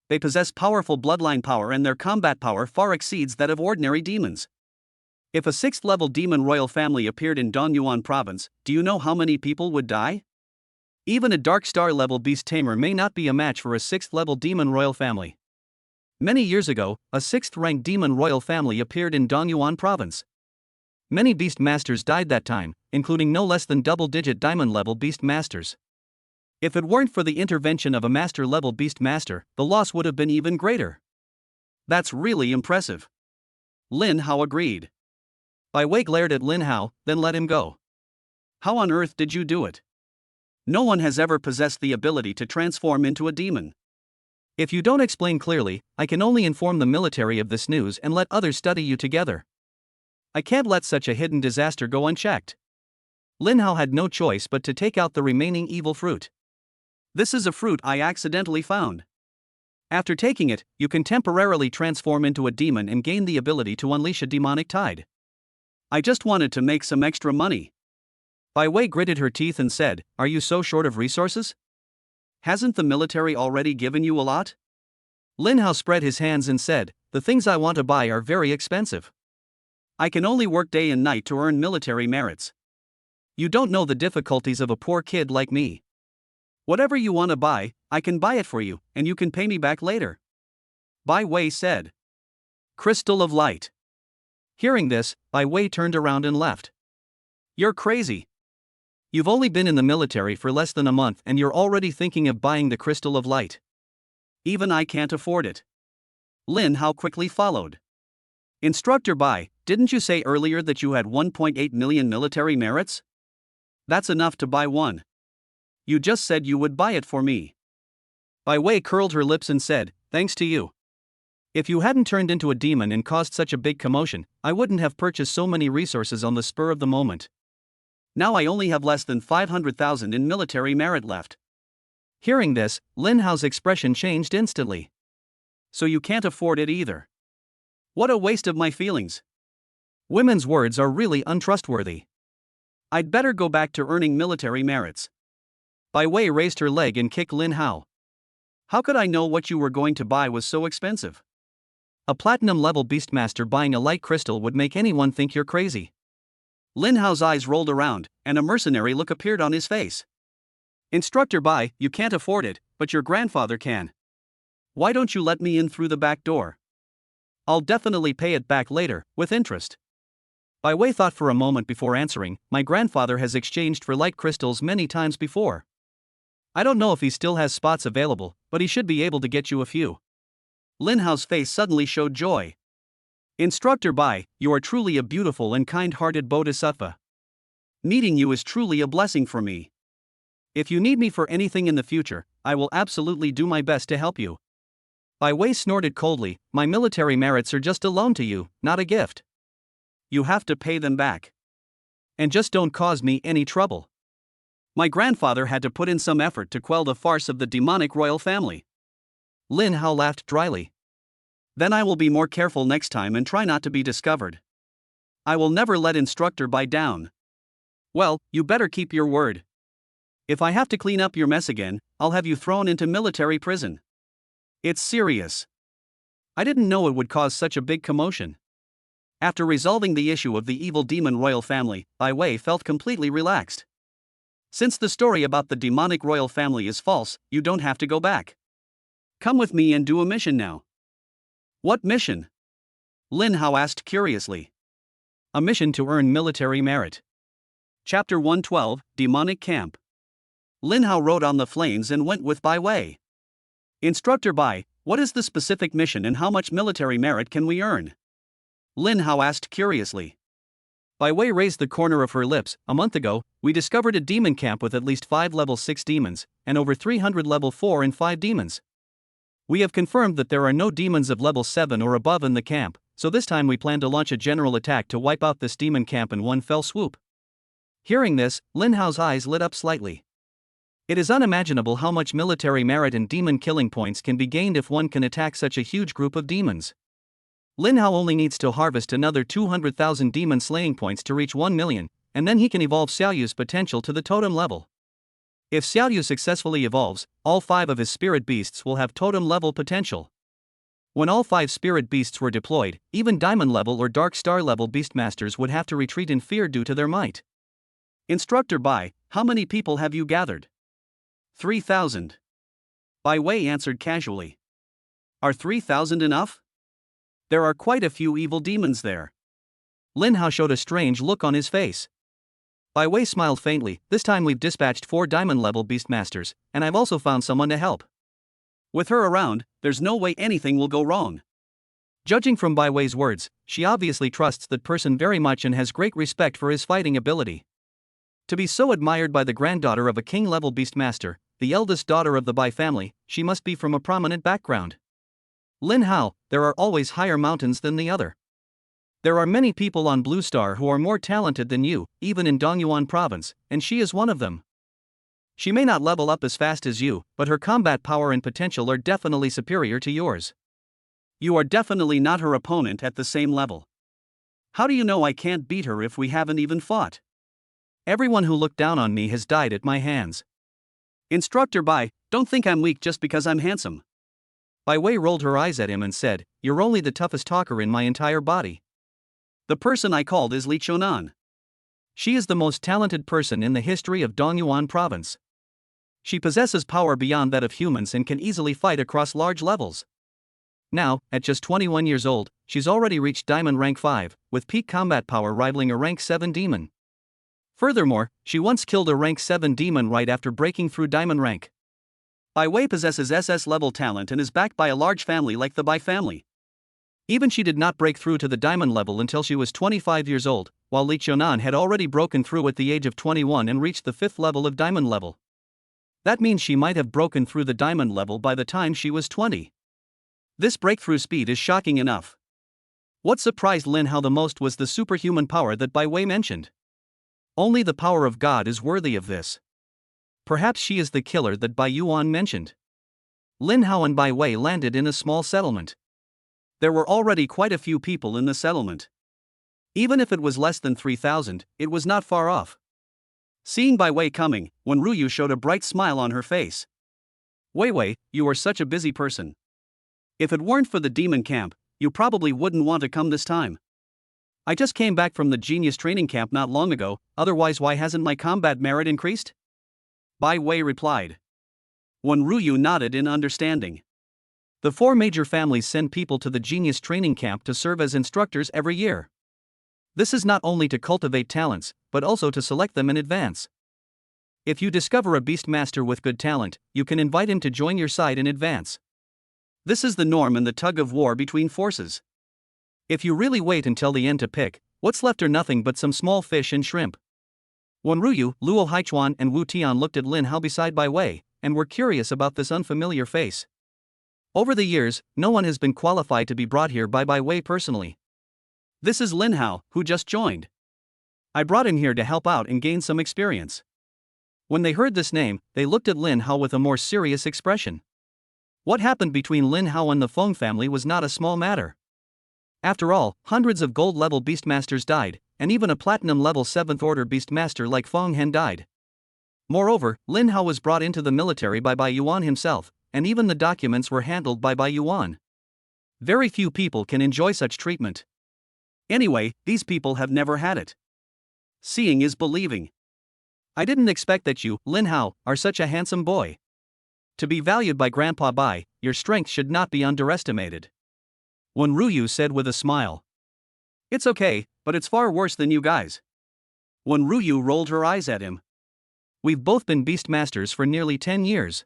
A: They possess powerful bloodline power and their combat power far exceeds that of ordinary demons. If a 6th level demon royal family appeared in Donyuan province, do you know how many people would die? Even a dark star level beast tamer may not be a match for a 6th level demon royal family. Many years ago, a 6th ranked demon royal family appeared in Donyuan province. Many beast masters died that time, including no less than double-digit diamond-level beast masters. If it weren't for the intervention of a master-level beast master, the loss would have been even greater. That's really impressive. Lin Hao agreed. Bai Wei glared at Lin Hao, then let him go. "How on earth did you do it? No one has ever possessed the ability to transform into a demon. If you don't explain clearly, I can only inform the military of this news and let others study you together. I can't let such a hidden disaster go unchecked." Lin Hao had no choice but to take out the remaining evil fruit. "This is a fruit I accidentally found. After taking it, you can temporarily transform into a demon and gain the ability to unleash a demonic tide. I just wanted to make some extra money." Bai Wei gritted her teeth and said, "Are you so short of resources? Hasn't the military already given you a lot?" Lin Hao spread his hands and said, "The things I want to buy are very expensive. I can only work day and night to earn military merits. You don't know the difficulties of a poor kid like me. Whatever you want to buy, I can buy it for you, and you can pay me back later." Bai Wei said. "Crystal of light." Hearing this, Bai Wei turned around and left. "You're crazy. You've only been in the military for less than a month and you're already thinking of buying the crystal of light. Even I can't afford it." Lin Hao quickly followed. "Instructor Bai, didn't you say earlier that you had 1.8 million military merits? That's enough to buy one. You just said you would buy it for me. Bai Wei curled her lips and said, "Thanks to you. If you hadn't turned into a demon and caused such a big commotion, I wouldn't have purchased so many resources on the spur of the moment. Now I only have less than 500,000 in military merit left." Hearing this, Lin Hao's expression changed instantly. "So you can't afford it either? What a waste of my feelings. Women's words are really untrustworthy. I'd better go back to earning military merits." Bai Wei raised her leg and kicked Lin Hao. "How could I know what you were going to buy was so expensive? A platinum-level beastmaster buying a light crystal would make anyone think you're crazy." Lin Hao's eyes rolled around, and a mercenary look appeared on his face. "Instructor Bai, you can't afford it, but your grandfather can. Why don't you let me in through the back door? I'll definitely pay it back later, with interest." Bai Wei thought for a moment before answering. "My grandfather has exchanged for light crystals many times before. I don't know if he still has spots available, but he should be able to get you a few." Lin Hao's face suddenly showed joy. "Instructor Bai, you are truly a beautiful and kind-hearted bodhisattva. Meeting you is truly a blessing for me. If you need me for anything in the future, I will absolutely do my best to help you." Bai Wei snorted coldly. "My military merits are just a loan to you, not a gift. You have to pay them back. And just don't cause me any trouble. My grandfather had to put in some effort to quell the farce of the demonic royal family." Lin Hao laughed dryly. "Then I will be more careful next time and try not to be discovered. I will never let Instructor Bai down." "Well, you better keep your word. If I have to clean up your mess again, I'll have you thrown into military prison. It's serious. I didn't know it would cause such a big commotion." After resolving the issue of the evil demon royal family, Bai Wei felt completely relaxed. Since the story about the demonic royal family is false, you don't have to go back. Come with me and do a mission now." "What mission?" Lin Hao asked curiously. "A mission to earn military merit." Chapter 112, Demonic Camp. Lin Hao rode on the flames and went with Bai Wei. "Instructor Bai, what is the specific mission and how much military merit can we earn?" Lin Hao asked curiously. Bai Wei raised the corner of her lips. "A month ago, we discovered a demon camp with at least 5 level 6 demons, and over 300 level 4 and 5 demons. We have confirmed that there are no demons of level 7 or above in the camp, so this time we plan to launch a general attack to wipe out this demon camp in one fell swoop." Hearing this, Lin Hao's eyes lit up slightly. It is unimaginable how much military merit and demon killing points can be gained if one can attack such a huge group of demons. Lin Hao only needs to harvest another 200,000 demon slaying points to reach 1 million, and then he can evolve Xiaoyu's potential to the totem level. If Xiaoyu successfully evolves, all 5 of his spirit beasts will have totem level potential. When all 5 spirit beasts were deployed, even diamond level or dark star level beastmasters would have to retreat in fear due to their might. "Instructor Bai, how many people have you gathered?" 3,000. Bai Wei answered casually. "Are 3,000 enough? There are quite a few evil demons there." Lin Hao showed a strange look on his face. Bai Wei smiled faintly. "This time we've dispatched 4 diamond-level beastmasters, and I've also found someone to help. With her around, there's no way anything will go wrong." Judging from Bai Wei's words, she obviously trusts that person very much and has great respect for his fighting ability. To be so admired by the granddaughter of a king-level beastmaster, the eldest daughter of the Bai family, she must be from a prominent background. "Lin Hao, there are always higher mountains than the other. There are many people on Blue Star who are more talented than you, even in Dongyuan province, and she is one of them. She may not level up as fast as you, but her combat power and potential are definitely superior to yours. You are definitely not her opponent at the same level. How do you know I can't beat her if we haven't even fought? Everyone who looked down on me has died at my hands. Instructor Bai, don't think I'm weak just because I'm handsome." Bai Wei rolled her eyes at him and said, "You're only the toughest talker in my entire body. The person I called is Li Chonan. She is the most talented person in the history of Dongyuan province. She possesses power beyond that of humans and can easily fight across large levels. Now, at just 21 years old, she's already reached Diamond Rank 5, with peak combat power rivaling a Rank 7 demon. Furthermore, she once killed a Rank 7 demon right after breaking through Diamond Rank. Bai Wei possesses SS level talent and is backed by a large family like the Bai family. Even she did not break through to the diamond level until she was 25 years old, while Li Chonan had already broken through at the age of 21 and reached the 5th level of diamond level. That means she might have broken through the diamond level by the time she was 20. This breakthrough speed is shocking enough. What surprised Lin Hao the most was the superhuman power that Bai Wei mentioned. Only the power of God is worthy of this. Perhaps she is the killer that Bai Yuan mentioned. Lin Hao and Bai Wei landed in a small settlement. There were already quite a few people in the settlement. Even if it was less than 3,000, it was not far off. Seeing Bai Wei coming, Wen Ruyu showed a bright smile on her face. Wei Wei, you are such a busy person. If it weren't for the demon camp, you probably wouldn't want to come this time. I just came back from the genius training camp not long ago, otherwise why hasn't my combat merit increased? Bai Wei replied. Wen Ruyu nodded in understanding. The 4 major families send people to the genius training camp to serve as instructors every year. This is not only to cultivate talents, but also to select them in advance. If you discover a beastmaster with good talent, you can invite him to join your side in advance. This is the norm in the tug of war between forces. If you really wait until the end to pick, what's left are nothing but some small fish and shrimp. Wen Ruyu, Luo Haichuan and Wu Tian looked at Lin Hao beside Bai Wei, and were curious about this unfamiliar face. Over the years, no one has been qualified to be brought here by Bai Wei personally. This is Lin Hao, who just joined. I brought him here to help out and gain some experience. When they heard this name, they looked at Lin Hao with a more serious expression. What happened between Lin Hao and the Feng family was not a small matter. After all, hundreds of gold-level beastmasters died, and even a platinum-level 7th-order beastmaster like Feng Hen died. Moreover, Lin Hao was brought into the military by Bai Yuan himself, and even the documents were handled by Bai Yuan. Very few people can enjoy such treatment. Anyway, these people have never had it. Seeing is believing. I didn't expect that you, Lin Hao, are such a handsome boy. To be valued by Grandpa Bai, your strength should not be underestimated. Wen Ruyu said with a smile. It's okay, but it's far worse than you guys. Wen Ruyu rolled her eyes at him. We've both been beastmasters for nearly 10 years.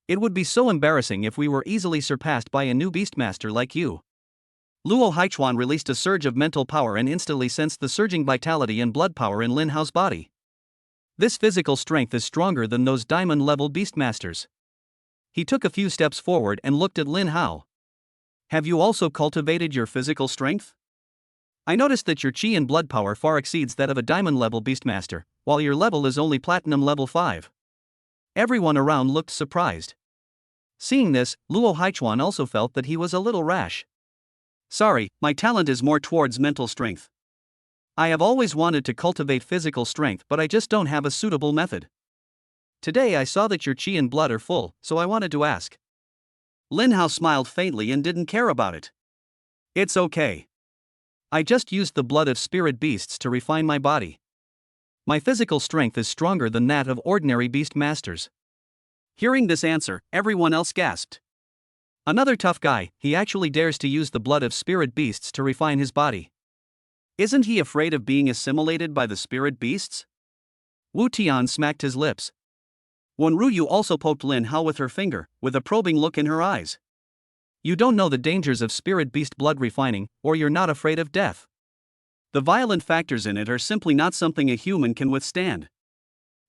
A: It would be so embarrassing if we were easily surpassed by a new beastmaster like you. Luo Haichuan released a surge of mental power and instantly sensed the surging vitality and blood power in Lin Hao's body. This physical strength is stronger than those diamond-level beastmasters. He took a few steps forward and looked at Lin Hao. Have you also cultivated your physical strength? I noticed that your chi and blood power far exceeds that of a diamond-level beastmaster, while your level is only platinum level 5. Everyone around looked surprised. Seeing this, Luo Haichuan also felt that he was a little rash. Sorry, my talent is more towards mental strength. I have always wanted to cultivate physical strength, but I just don't have a suitable method. Today I saw that your chi and blood are full, so I wanted to ask. Lin Hao smiled faintly and didn't care about it. It's okay. I just used the blood of spirit beasts to refine my body. My physical strength is stronger than that of ordinary beast masters. Hearing this answer, everyone else gasped. Another tough guy, he actually dares to use the blood of spirit beasts to refine his body. Isn't he afraid of being assimilated by the spirit beasts? Wu Tian smacked his lips. Wen Ruyu also poked Lin Hao with her finger, with a probing look in her eyes. You don't know the dangers of spirit beast blood refining, or you're not afraid of death. The violent factors in it are simply not something a human can withstand.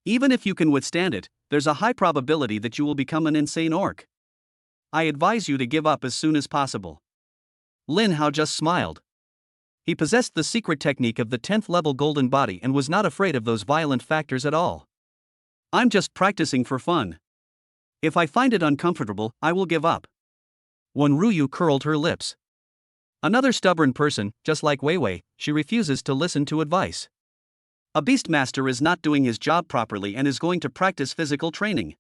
A: Even if you can withstand it, there's a high probability that you will become an insane orc. I advise you to give up as soon as possible. Lin Hao just smiled. He possessed the secret technique of the 10th level golden body and was not afraid of those violent factors at all. I'm just practicing for fun. If I find it uncomfortable, I will give up. Wen Ruyu curled her lips. Another stubborn person, just like Wei Wei, she refuses to listen to advice. A beastmaster is not doing his job properly and is going to practice physical training.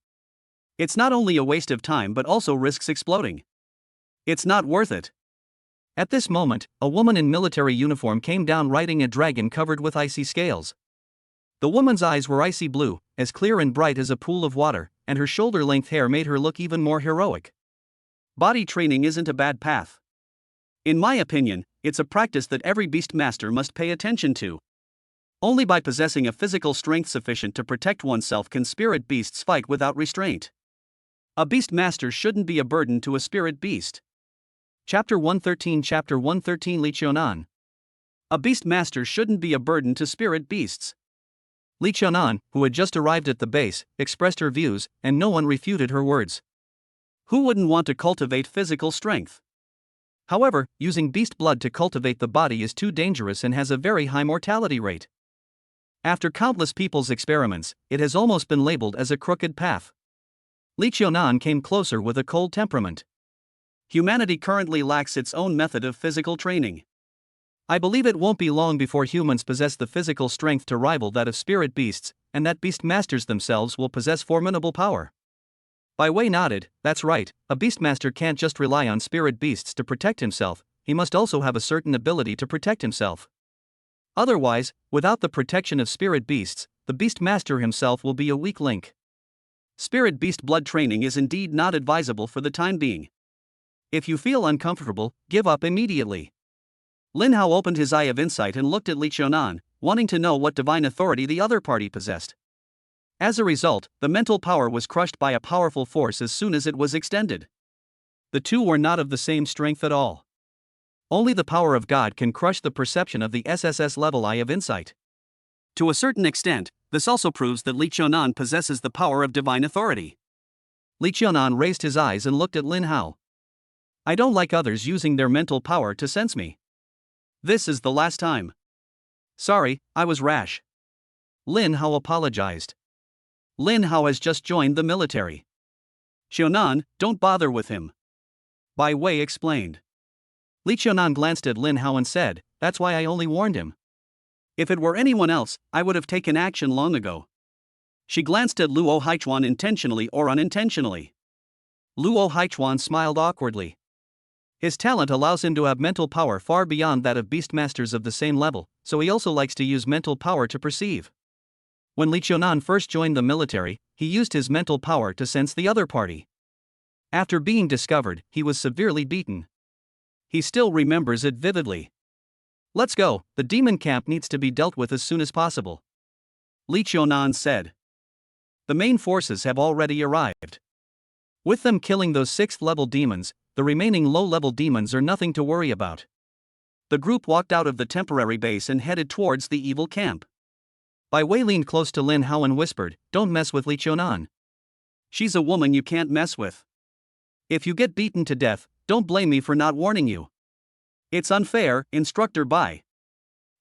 A: It's not only a waste of time but also risks exploding. It's not worth it. At this moment, a woman in military uniform came down riding a dragon covered with icy scales. The woman's eyes were icy blue, as clear and bright as a pool of water, and her shoulder-length hair made her look even more heroic. Body training isn't a bad path. In my opinion, it's a practice that every beastmaster must pay attention to. Only by possessing a physical strength sufficient to protect oneself can spirit beasts fight without restraint. A beastmaster shouldn't be a burden to a spirit beast. Chapter 113 Li Qiunan. A beastmaster shouldn't be a burden to spirit beasts. Li Qianan, who had just arrived at the base, expressed her views, and no one refuted her words. Who wouldn't want to cultivate physical strength? However, using beast blood to cultivate the body is too dangerous and has a very high mortality rate. After countless people's experiments, it has almost been labeled as a crooked path. Li Qianan came closer with a cold temperament. Humanity currently lacks its own method of physical training. I believe it won't be long before humans possess the physical strength to rival that of spirit beasts, and that beast masters themselves will possess formidable power. Bai Wei nodded. That's right, a beastmaster can't just rely on spirit beasts to protect himself, he must also have a certain ability to protect himself. Otherwise, without the protection of spirit beasts, the beastmaster himself will be a weak link. Spirit beast blood training is indeed not advisable for the time being. If you feel uncomfortable, give up immediately. Lin Hao opened his eye of insight and looked at Li Qianan, wanting to know what divine authority the other party possessed. As a result, the mental power was crushed by a powerful force as soon as it was extended. The two were not of the same strength at all. Only the power of God can crush the perception of the SSS level eye of insight. To a certain extent, this also proves that Li Qianan possesses the power of divine authority. Li Qianan raised his eyes and looked at Lin Hao. I don't like others using their mental power to sense me. This is the last time. Sorry, I was rash. Lin Hao apologized. Lin Hao has just joined the military. Qianan, don't bother with him. Bai Wei explained. Li Qianan glanced at Lin Hao and said, that's why I only warned him. If it were anyone else, I would have taken action long ago. She glanced at Luo Haichuan intentionally or unintentionally. Luo Haichuan smiled awkwardly. His talent allows him to have mental power far beyond that of beastmasters of the same level, so he also likes to use mental power to perceive. When Li Qianan first joined the military, he used his mental power to sense the other party. After being discovered, he was severely beaten. He still remembers it vividly. Let's go, the demon camp needs to be dealt with as soon as possible. Li Qianan said. The main forces have already arrived. With them killing those 6th-level demons, the remaining low-level demons are nothing to worry about. The group walked out of the temporary base and headed towards the evil camp. Bai Wei leaned close to Lin Hao and whispered, don't mess with Li Qianan. She's a woman you can't mess with. If you get beaten to death, don't blame me for not warning you. It's unfair, Instructor Bai.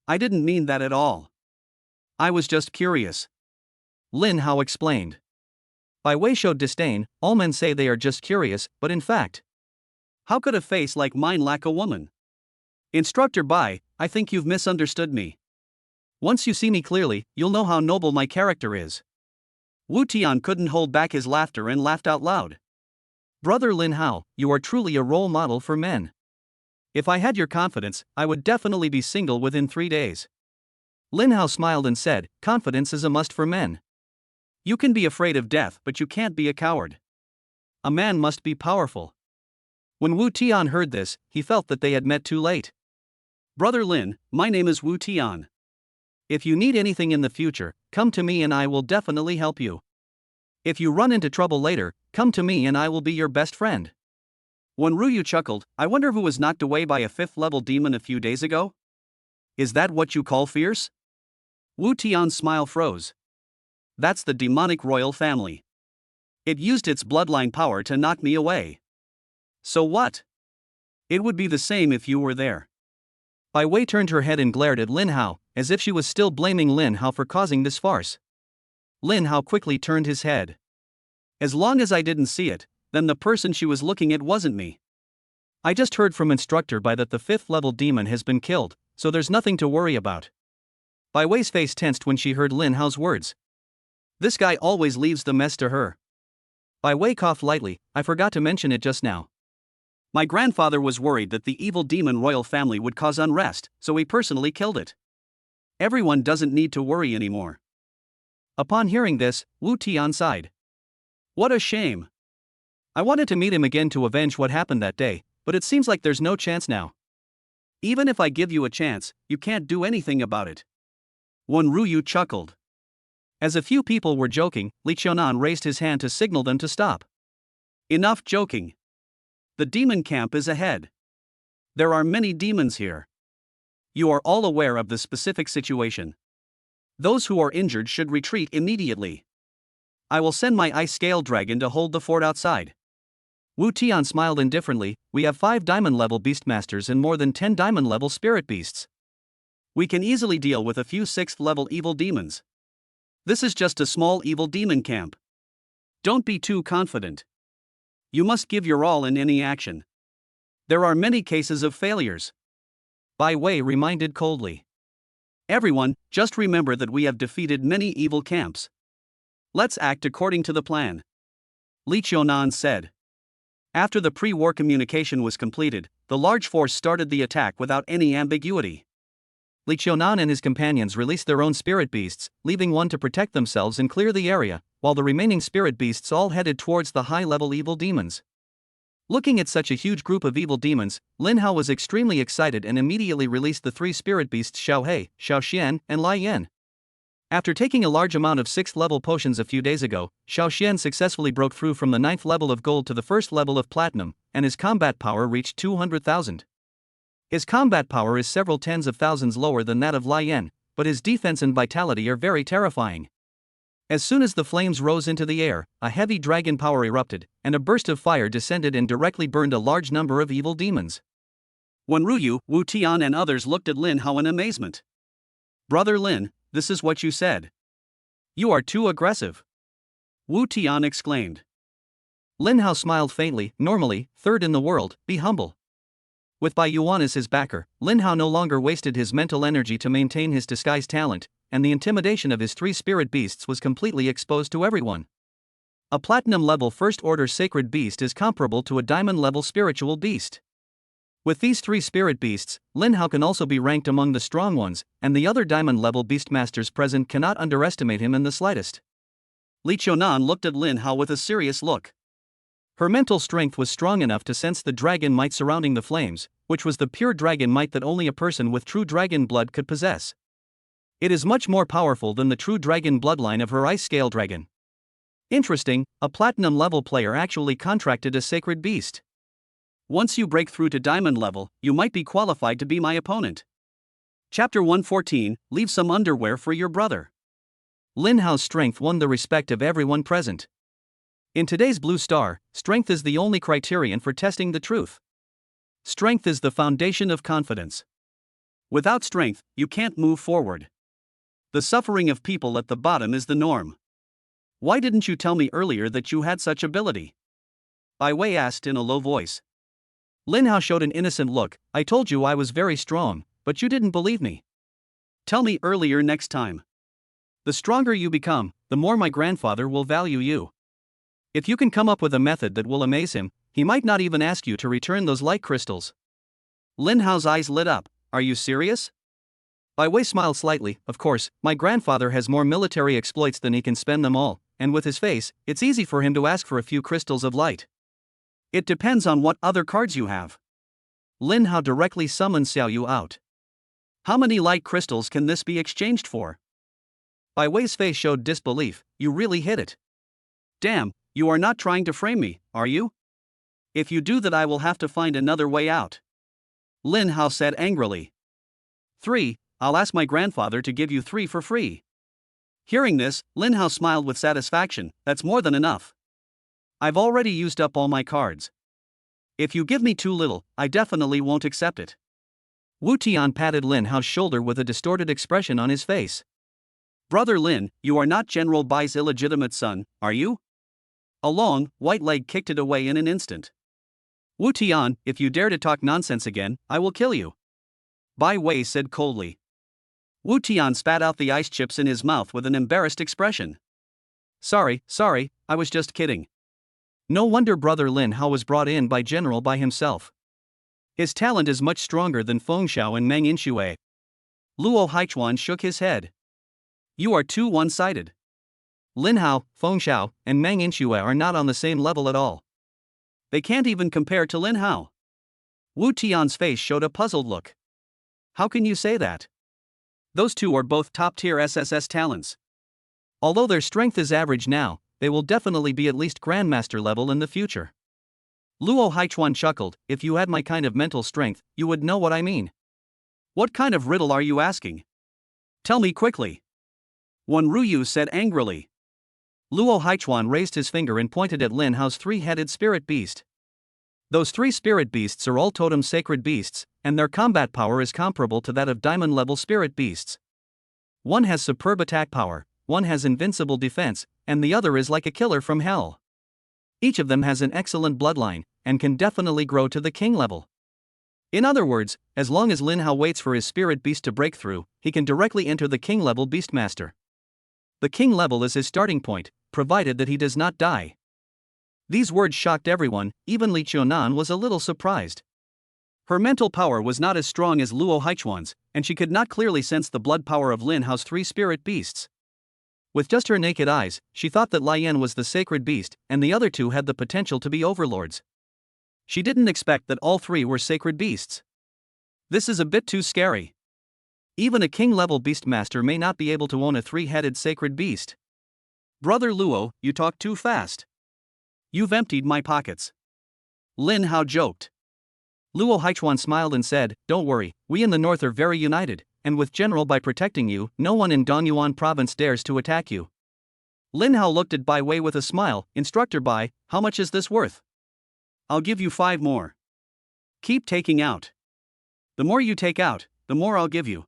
A: I didn't mean that at all. I was just curious. Lin Hao explained. Bai Wei showed disdain. All men say they are just curious, but in fact, how could a face like mine lack a woman? Instructor Bai, I think you've misunderstood me. Once you see me clearly, you'll know how noble my character is. Wu Tian couldn't hold back his laughter and laughed out loud. Brother Lin Hao, you are truly a role model for men. If I had your confidence, I would definitely be single within 3 days. Lin Hao smiled and said, confidence is a must for men. You can be afraid of death, but you can't be a coward. A man must be powerful. When Wu Tian heard this, he felt that they had met too late. Brother Lin, my name is Wu Tian. If you need anything in the future, come to me and I will definitely help you. If you run into trouble later, come to me and I will be your best friend. When Ruyu chuckled, I wonder who was knocked away by a 5th-level demon a few days ago? Is that what you call fierce? Wu Tian's smile froze. That's the demonic royal family. It used its bloodline power to knock me away. So what? It would be the same if you were there. Bai Wei turned her head and glared at Lin Hao, as if she was still blaming Lin Hao for causing this farce. Lin Hao quickly turned his head. As long as I didn't see it, then the person she was looking at wasn't me. I just heard from Instructor Bai that the 5th-level demon has been killed, so there's nothing to worry about. Bai Wei's face tensed when she heard Lin Hao's words. This guy always leaves the mess to her. Bai Wei coughed lightly, I forgot to mention it just now. My grandfather was worried that the evil demon royal family would cause unrest, so he personally killed it. Everyone doesn't need to worry anymore. Upon hearing this, Wu Tian sighed. What a shame. I wanted to meet him again to avenge what happened that day, but it seems like there's no chance now. Even if I give you a chance, you can't do anything about it. Wen Ruyu chuckled. As a few people were joking, Li Qianan raised his hand to signal them to stop. Enough joking. The demon camp is ahead. There are many demons here. You are all aware of the specific situation. Those who are injured should retreat immediately. I will send my ice scale dragon to hold the fort outside. Wu Tian smiled indifferently. We have 5 diamond level beastmasters and more than 10 diamond level spirit beasts. We can easily deal with a few 6th level evil demons. This is just a small evil demon camp. Don't be too confident. You must give your all in any action. There are many cases of failures. Bai Wei reminded coldly. Everyone, just remember that we have defeated many evil camps. Let's act according to the plan. Li Qiunan said. After the pre-war communication was completed, the large force started the attack without any ambiguity. Li Qiunan and his companions released their own spirit beasts, leaving one to protect themselves and clear the area, while the remaining spirit beasts all headed towards the high-level evil demons. Looking at such a huge group of evil demons, Lin Hao was extremely excited and immediately released the 3 spirit beasts Xiao He, Xiao Xian, and Lai Yan. After taking a large amount of 6th level potions a few days ago, Xiao Xian successfully broke through from the 9th level of gold to the 1st level of platinum, and his combat power reached 200,000. His combat power is several tens of thousands lower than that of Lai Yan, but his defense and vitality are very terrifying. As soon as the flames rose into the air, a heavy dragon power erupted, and a burst of fire descended and directly burned a large number of evil demons. When Ruyu, Wu Tian and others looked at Lin Hao in amazement. Brother Lin, this is what you said. You are too aggressive. Wu Tian exclaimed. Lin Hao smiled faintly. Normally, 3rd in the world, be humble. With Bai Yuan as his backer, Lin Hao no longer wasted his mental energy to maintain his disguise talent, and the intimidation of his 3 spirit beasts was completely exposed to everyone. A platinum level first order sacred beast is comparable to a diamond level spiritual beast. With these 3 spirit beasts, Lin Hao can also be ranked among the strong ones, and the other diamond level beastmasters present cannot underestimate him in the slightest. Li Qiunan looked at Lin Hao with a serious look. Her mental strength was strong enough to sense the dragon might surrounding the flames, which was the pure dragon might that only a person with true dragon blood could possess. It is much more powerful than the true dragon bloodline of her ice scale dragon. Interesting, a platinum level player actually contracted a sacred beast. Once you break through to diamond level, you might be qualified to be my opponent. Chapter 114, Leave some underwear for your brother. Lin Hao's strength won the respect of everyone present. In today's Blue Star, strength is the only criterion for testing the truth. Strength is the foundation of confidence. Without strength, you can't move forward. The suffering of people at the bottom is the norm. Why didn't you tell me earlier that you had such ability? Bai Wei asked in a low voice. Lin Hao showed an innocent look. I told you I was very strong, but you didn't believe me. Tell me earlier next time. The stronger you become, the more my grandfather will value you. If you can come up with a method that will amaze him, he might not even ask you to return those light crystals. Lin Hao's eyes lit up. Are you serious? Bai Wei smiled slightly. Of course, my grandfather has more military exploits than he can spend them all, and with his face, it's easy for him to ask for a few crystals of light. It depends on what other cards you have. Lin Hao directly summoned Xiao Yu out. How many light crystals can this be exchanged for? Bai Wei's face showed disbelief. You really hit it. Damn, you are not trying to frame me, are you? If you do that, I will have to find another way out. Lin Hao said angrily. 3, I'll ask my grandfather to give you 3 for free. Hearing this, Lin Hao smiled with satisfaction. That's more than enough. I've already used up all my cards. If you give me too little, I definitely won't accept it. Wu Tian patted Lin Hao's shoulder with a distorted expression on his face. Brother Lin, you are not General Bai's illegitimate son, are you? A long, white leg kicked it away in an instant. Wu Tian, if you dare to talk nonsense again, I will kill you. Bai Wei said coldly. Wu Tian spat out the ice chips in his mouth with an embarrassed expression. Sorry, I was just kidding. No wonder Brother Lin Hao was brought in by General Bai himself. His talent is much stronger than Feng Xiao and Meng Inshui. Luo Haichuan shook his head. You are too one-sided. Lin Hao, Feng Xiao, and Meng Inshui are not on the same level at all. They can't even compare to Lin Hao. Wu Tian's face showed a puzzled look. How can you say that? Those two are both top-tier SSS talents. Although their strength is average now, they will definitely be at least Grandmaster level in the future. Luo Haichuan chuckled. If you had my kind of mental strength, you would know what I mean. What kind of riddle are you asking? Tell me quickly. Wenruyu said angrily. Luo Haichuan raised his finger and pointed at Lin Hao's three-headed spirit beast. Those three spirit beasts are all totem sacred beasts, and their combat power is comparable to that of diamond-level spirit beasts. One has superb attack power, one has invincible defense, and the other is like a killer from hell. Each of them has an excellent bloodline, and can definitely grow to the king level. In other words, as long as Lin Hao waits for his spirit beast to break through, he can directly enter the king level beastmaster. The king level is his starting point, provided that he does not die. These words shocked everyone, even Li Qiunan was a little surprised. Her mental power was not as strong as Luo Haichuan's, and she could not clearly sense the blood power of Lin Hao's three spirit beasts. With just her naked eyes, she thought that Lian was the sacred beast, and the other two had the potential to be overlords. She didn't expect that all three were sacred beasts. This is a bit too scary. Even a king-level beastmaster may not be able to own a three-headed sacred beast. Brother Luo, you talk too fast. You've emptied my pockets. Lin Hao joked. Luo Haichuan smiled and said, "Don't worry, we in the north are very united, and with General Bai protecting you, no one in Dongyuan province dares to attack you." Lin Hao looked at Bai Wei with a smile. "Instructor Bai, how much is this worth?" "I'll give you 5 more. Keep taking out. The more you take out, the more I'll give you.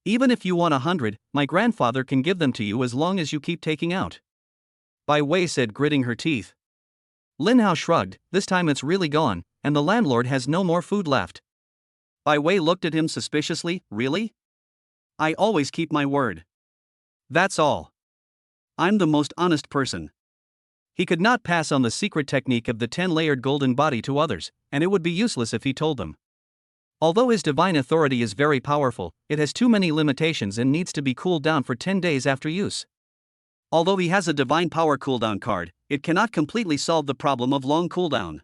A: Even if you want 100, my grandfather can give them to you as long as you keep taking out." Bai Wei said, gritting her teeth. Lin Hao shrugged. "This time it's really gone, and the landlord has no more food left." Bai Wei looked at him suspiciously. "Really? I always keep my word. That's all. I'm the most honest person." He could not pass on the secret technique of the 10-layered golden body to others, and it would be useless if he told them. Although his divine authority is very powerful, it has too many limitations and needs to be cooled down for 10 days after use. Although he has a divine power cooldown card, it cannot completely solve the problem of long cooldown.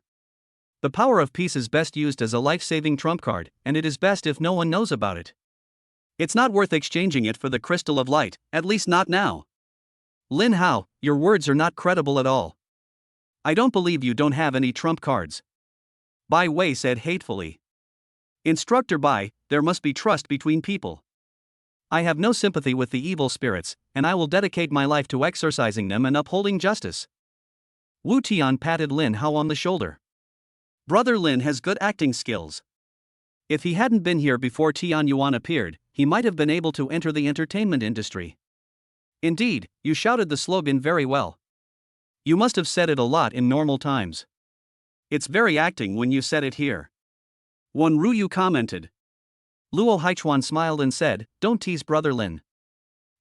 A: The power of peace is best used as a life-saving trump card, and it is best if no one knows about it. It's not worth exchanging it for the crystal of light, at least not now. Lin Hao, your words are not credible at all. I don't believe you don't have any trump cards. Bai Wei said hatefully. Instructor Bai, there must be trust between people. I have no sympathy with the evil spirits, and I will dedicate my life to exorcising them and upholding justice. Wu Tian patted Lin Hao on the shoulder. Brother Lin has good acting skills. If he hadn't been here before Tian Yuan appeared, he might have been able to enter the entertainment industry. Indeed, you shouted the slogan very well. You must have said it a lot in normal times. It's very acting when you said it here. Wenruyu commented. Luo Haichuan smiled and said, "Don't tease Brother Lin.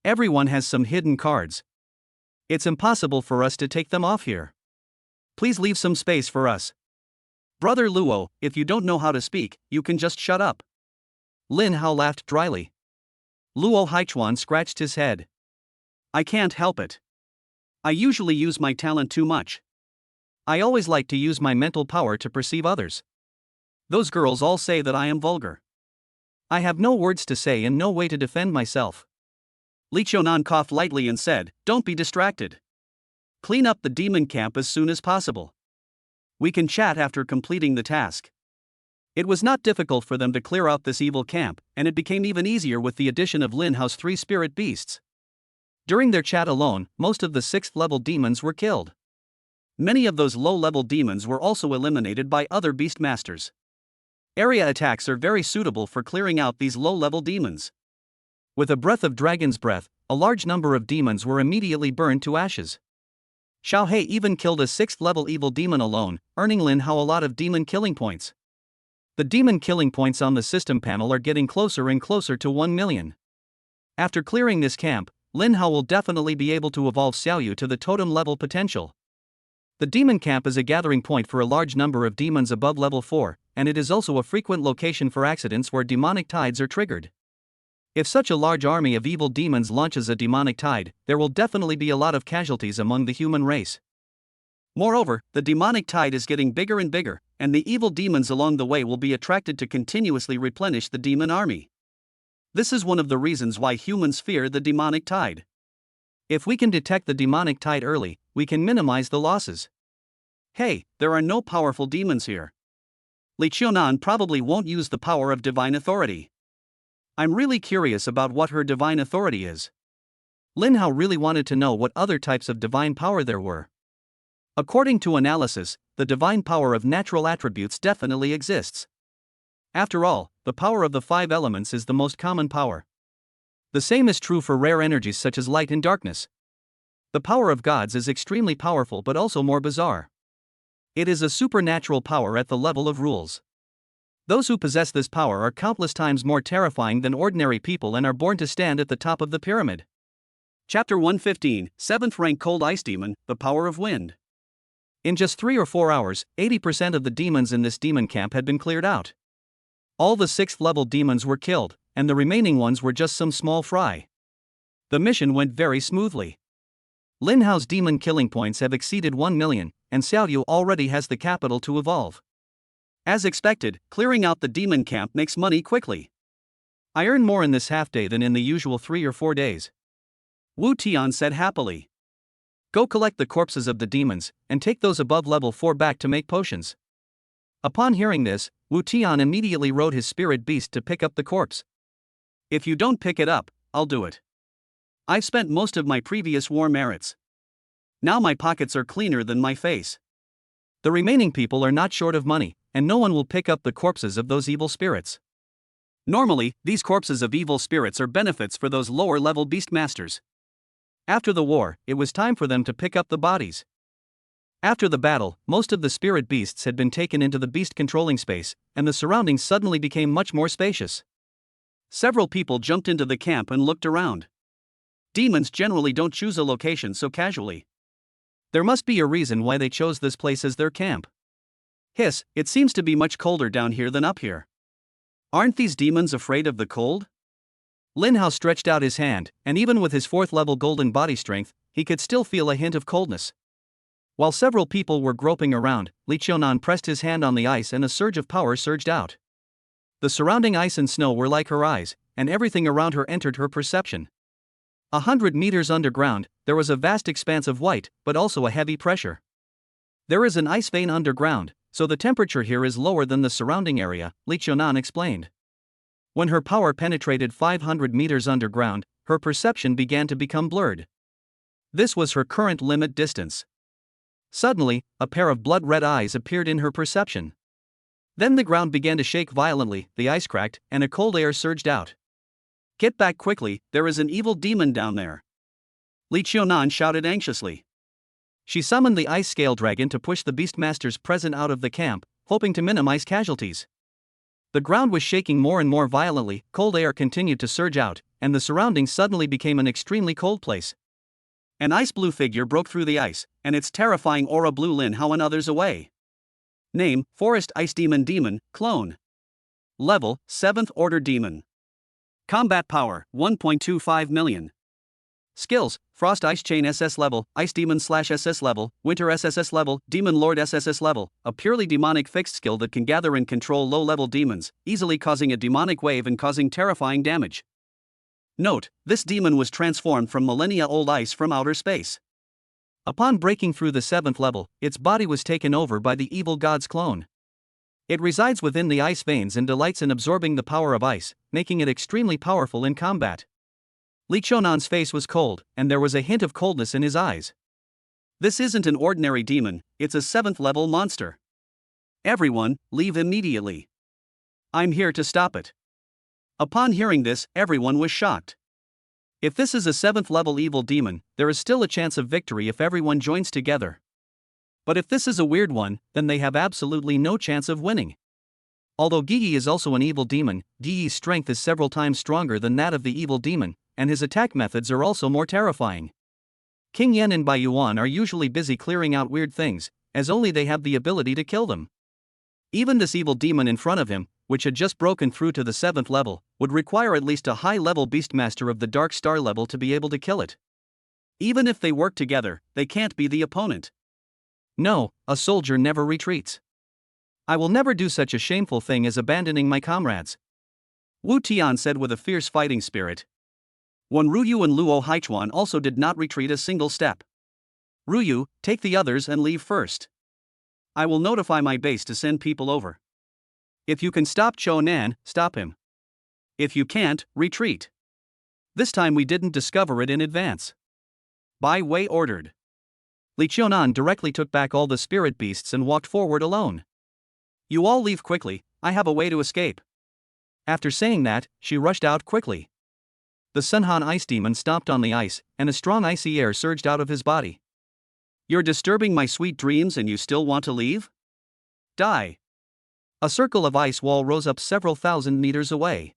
A: Everyone has some hidden cards. It's impossible for us to take them off here. Please leave some space for us. Brother Luo, if you don't know how to speak, you can just shut up." Lin Hao laughed dryly. Luo Haichuan scratched his head. "I can't help it. I usually use my talent too much. I always like to use my mental power to perceive others. Those girls all say that I am vulgar. I have no words to say and no way to defend myself." Li Qiunan coughed lightly and said, "Don't be distracted. Clean up the demon camp as soon as possible. We can chat after completing the task." It was not difficult for them to clear out this evil camp, and it became even easier with the addition of Lin Hao's 3 spirit beasts. During their chat alone, most of the 6th-level demons were killed. Many of those low-level demons were also eliminated by other beastmasters. Area attacks are very suitable for clearing out these low-level demons. With a breath of dragon's breath, a large number of demons were immediately burned to ashes. Xiao He even killed a 6th-level evil demon alone, earning Lin Hao a lot of demon killing points. The demon killing points on the system panel are getting closer and closer to 1 million. After clearing this camp, Lin Hao will definitely be able to evolve Xiaoyu to the totem level potential. The demon camp is a gathering point for a large number of demons above level 4, and it is also a frequent location for accidents where demonic tides are triggered. If such a large army of evil demons launches a demonic tide, there will definitely be a lot of casualties among the human race. Moreover, the demonic tide is getting bigger and bigger, and the evil demons along the way will be attracted to continuously replenish the demon army. This is one of the reasons why humans fear the demonic tide. If we can detect the demonic tide early, we can minimize the losses. Hey, there are no powerful demons here. Li Qiunan probably won't use the power of divine authority. I'm really curious about what her divine authority is. Lin Hao really wanted to know what other types of divine power there were. According to analysis, the divine power of natural attributes definitely exists. After all, the power of the 5 elements is the most common power. The same is true for rare energies such as light and darkness. The power of gods is extremely powerful but also more bizarre. It is a supernatural power at the level of rules. Those who possess this power are countless times more terrifying than ordinary people and are born to stand at the top of the pyramid. Chapter 115, 7th Rank Cold Ice Demon, the Power of Wind. In just 3 or 4 hours, 80% of the demons in this demon camp had been cleared out. All the 6th level demons were killed, and the remaining ones were just some small fry. The mission went very smoothly. Lin Hao's demon killing points have exceeded 1 million, and Xiaoyu already has the capital to evolve. As expected, clearing out the demon camp makes money quickly. I earn more in this half day than in the usual 3 or 4 days. Wu Tian said happily. Go collect the corpses of the demons, and take those above level 4 back to make potions. Upon hearing this, Wu Tian immediately rode his spirit beast to pick up the corpse. If you don't pick it up, I'll do it. I've spent most of my previous war merits. Now my pockets are cleaner than my face. The remaining people are not short of money, and no one will pick up the corpses of those evil spirits. Normally, these corpses of evil spirits are benefits for those lower-level beastmasters. After the war, it was time for them to pick up the bodies. After the battle, most of the spirit beasts had been taken into the beast controlling space, and the surroundings suddenly became much more spacious. Several people jumped into the camp and looked around. Demons generally don't choose a location so casually. There must be a reason why they chose this place as their camp. Hiss, it seems to be much colder down here than up here. Aren't these demons afraid of the cold? Lin Hao stretched out his hand, and even with his 4th level golden body strength, he could still feel a hint of coldness. While several people were groping around, Li Qiunan pressed his hand on the ice and a surge of power surged out. The surrounding ice and snow were like her eyes, and everything around her entered her perception. 100 meters underground, there was a vast expanse of white, but also a heavy pressure. There is an ice vein underground, so the temperature here is lower than the surrounding area, Li Qiunan explained. When her power penetrated 500 meters underground, her perception began to become blurred. This was her current limit distance. Suddenly, a pair of blood-red eyes appeared in her perception. Then the ground began to shake violently, the ice cracked, and a cold air surged out. Get back quickly, there is an evil demon down there. Li Qiunan shouted anxiously. She summoned the ice scale dragon to push the beastmasters present out of the camp, hoping to minimize casualties. The ground was shaking more and more violently, cold air continued to surge out, and the surroundings suddenly became an extremely cold place. An ice-blue figure broke through the ice, and its terrifying aura blew Lin Hao and others away. Name, Forest Ice Demon Demon, Clone. Level, 7th Order Demon. Combat Power, 1.25 million. Skills, Frost Ice Chain SS level, Ice Demon /SS level, Winter SSS level, Demon Lord SSS level, a purely demonic fixed skill that can gather and control low-level demons, easily causing a demonic wave and causing terrifying damage. Note, this demon was transformed from millennia-old ice from outer space. Upon breaking through the 7th level, its body was taken over by the evil god's clone. It resides within the ice veins and delights in absorbing the power of ice, making it extremely powerful in combat. Li Qiunan's face was cold, and there was a hint of coldness in his eyes. This isn't an ordinary demon, it's a 7th level monster. Everyone, leave immediately. I'm here to stop it. Upon hearing this, everyone was shocked. If this is a 7th level evil demon, there is still a chance of victory if everyone joins together. But if this is a weird one, then they have absolutely no chance of winning. Although Guyi is also an evil demon, Guyi's strength is several times stronger than that of the evil demon, and his attack methods are also more terrifying. King Yan and Bai Yuan are usually busy clearing out weird things, as only they have the ability to kill them. Even this evil demon in front of him, which had just broken through to the 7th level, would require at least a high-level beastmaster of the Dark Star level to be able to kill it. Even if they work together, they can't be the opponent. No, a soldier never retreats. I will never do such a shameful thing as abandoning my comrades. Wu Tian said with a fierce fighting spirit. Wen Ruyu and Luo Haichuan also did not retreat a single step. Ruyu, take the others and leave first. I will notify my base to send people over. If you can stop Cho Nan, stop him. If you can't, retreat. This time we didn't discover it in advance. Bai Wei ordered. Li Qiunan directly took back all the spirit beasts and walked forward alone. You all leave quickly, I have a way to escape. After saying that, she rushed out quickly. The Sunhan ice demon stomped on the ice, and a strong icy air surged out of his body. You're disturbing my sweet dreams and you still want to leave? Die. A circle of ice wall rose up several thousand meters away.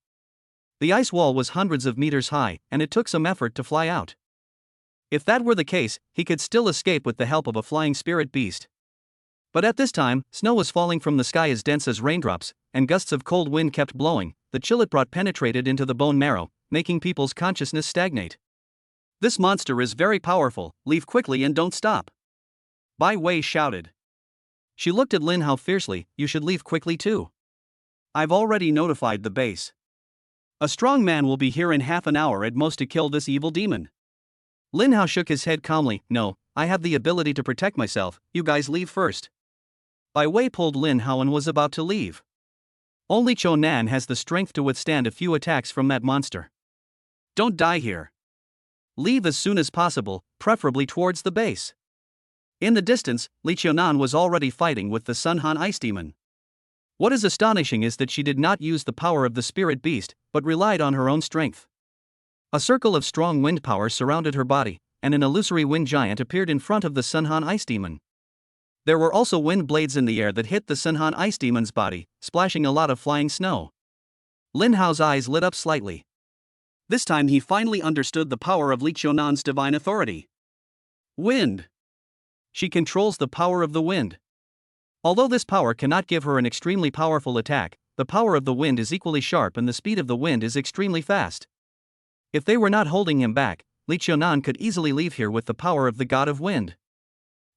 A: The ice wall was hundreds of meters high, and it took some effort to fly out. If that were the case, he could still escape with the help of a flying spirit beast. But at this time, snow was falling from the sky as dense as raindrops, and gusts of cold wind kept blowing. The chill it brought penetrated into the bone marrow, making people's consciousness stagnate. This monster is very powerful, leave quickly and don't stop. Bai Wei shouted. She looked at Lin Hao fiercely, you should leave quickly too. I've already notified the base. A strong man will be here in half an hour at most to kill this evil demon. Lin Hao shook his head calmly, no, I have the ability to protect myself, you guys leave first. Bai Wei pulled Lin Hao and was about to leave. Only Cho Nan has the strength to withstand a few attacks from that monster. Don't die here. Leave as soon as possible, preferably towards the base. In the distance, Li Qiunan was already fighting with the Sunhan ice demon. What is astonishing is that she did not use the power of the spirit beast, but relied on her own strength. A circle of strong wind power surrounded her body, and an illusory wind giant appeared in front of the Sunhan ice demon. There were also wind blades in the air that hit the Sunhan ice demon's body, splashing a lot of flying snow. Lin Hao's eyes lit up slightly. This time he finally understood the power of Li Qiunan's divine authority. Wind. She controls the power of the wind. Although this power cannot give her an extremely powerful attack, the power of the wind is equally sharp and the speed of the wind is extremely fast. If they were not holding him back, Li Qiunan could easily leave here with the power of the god of wind.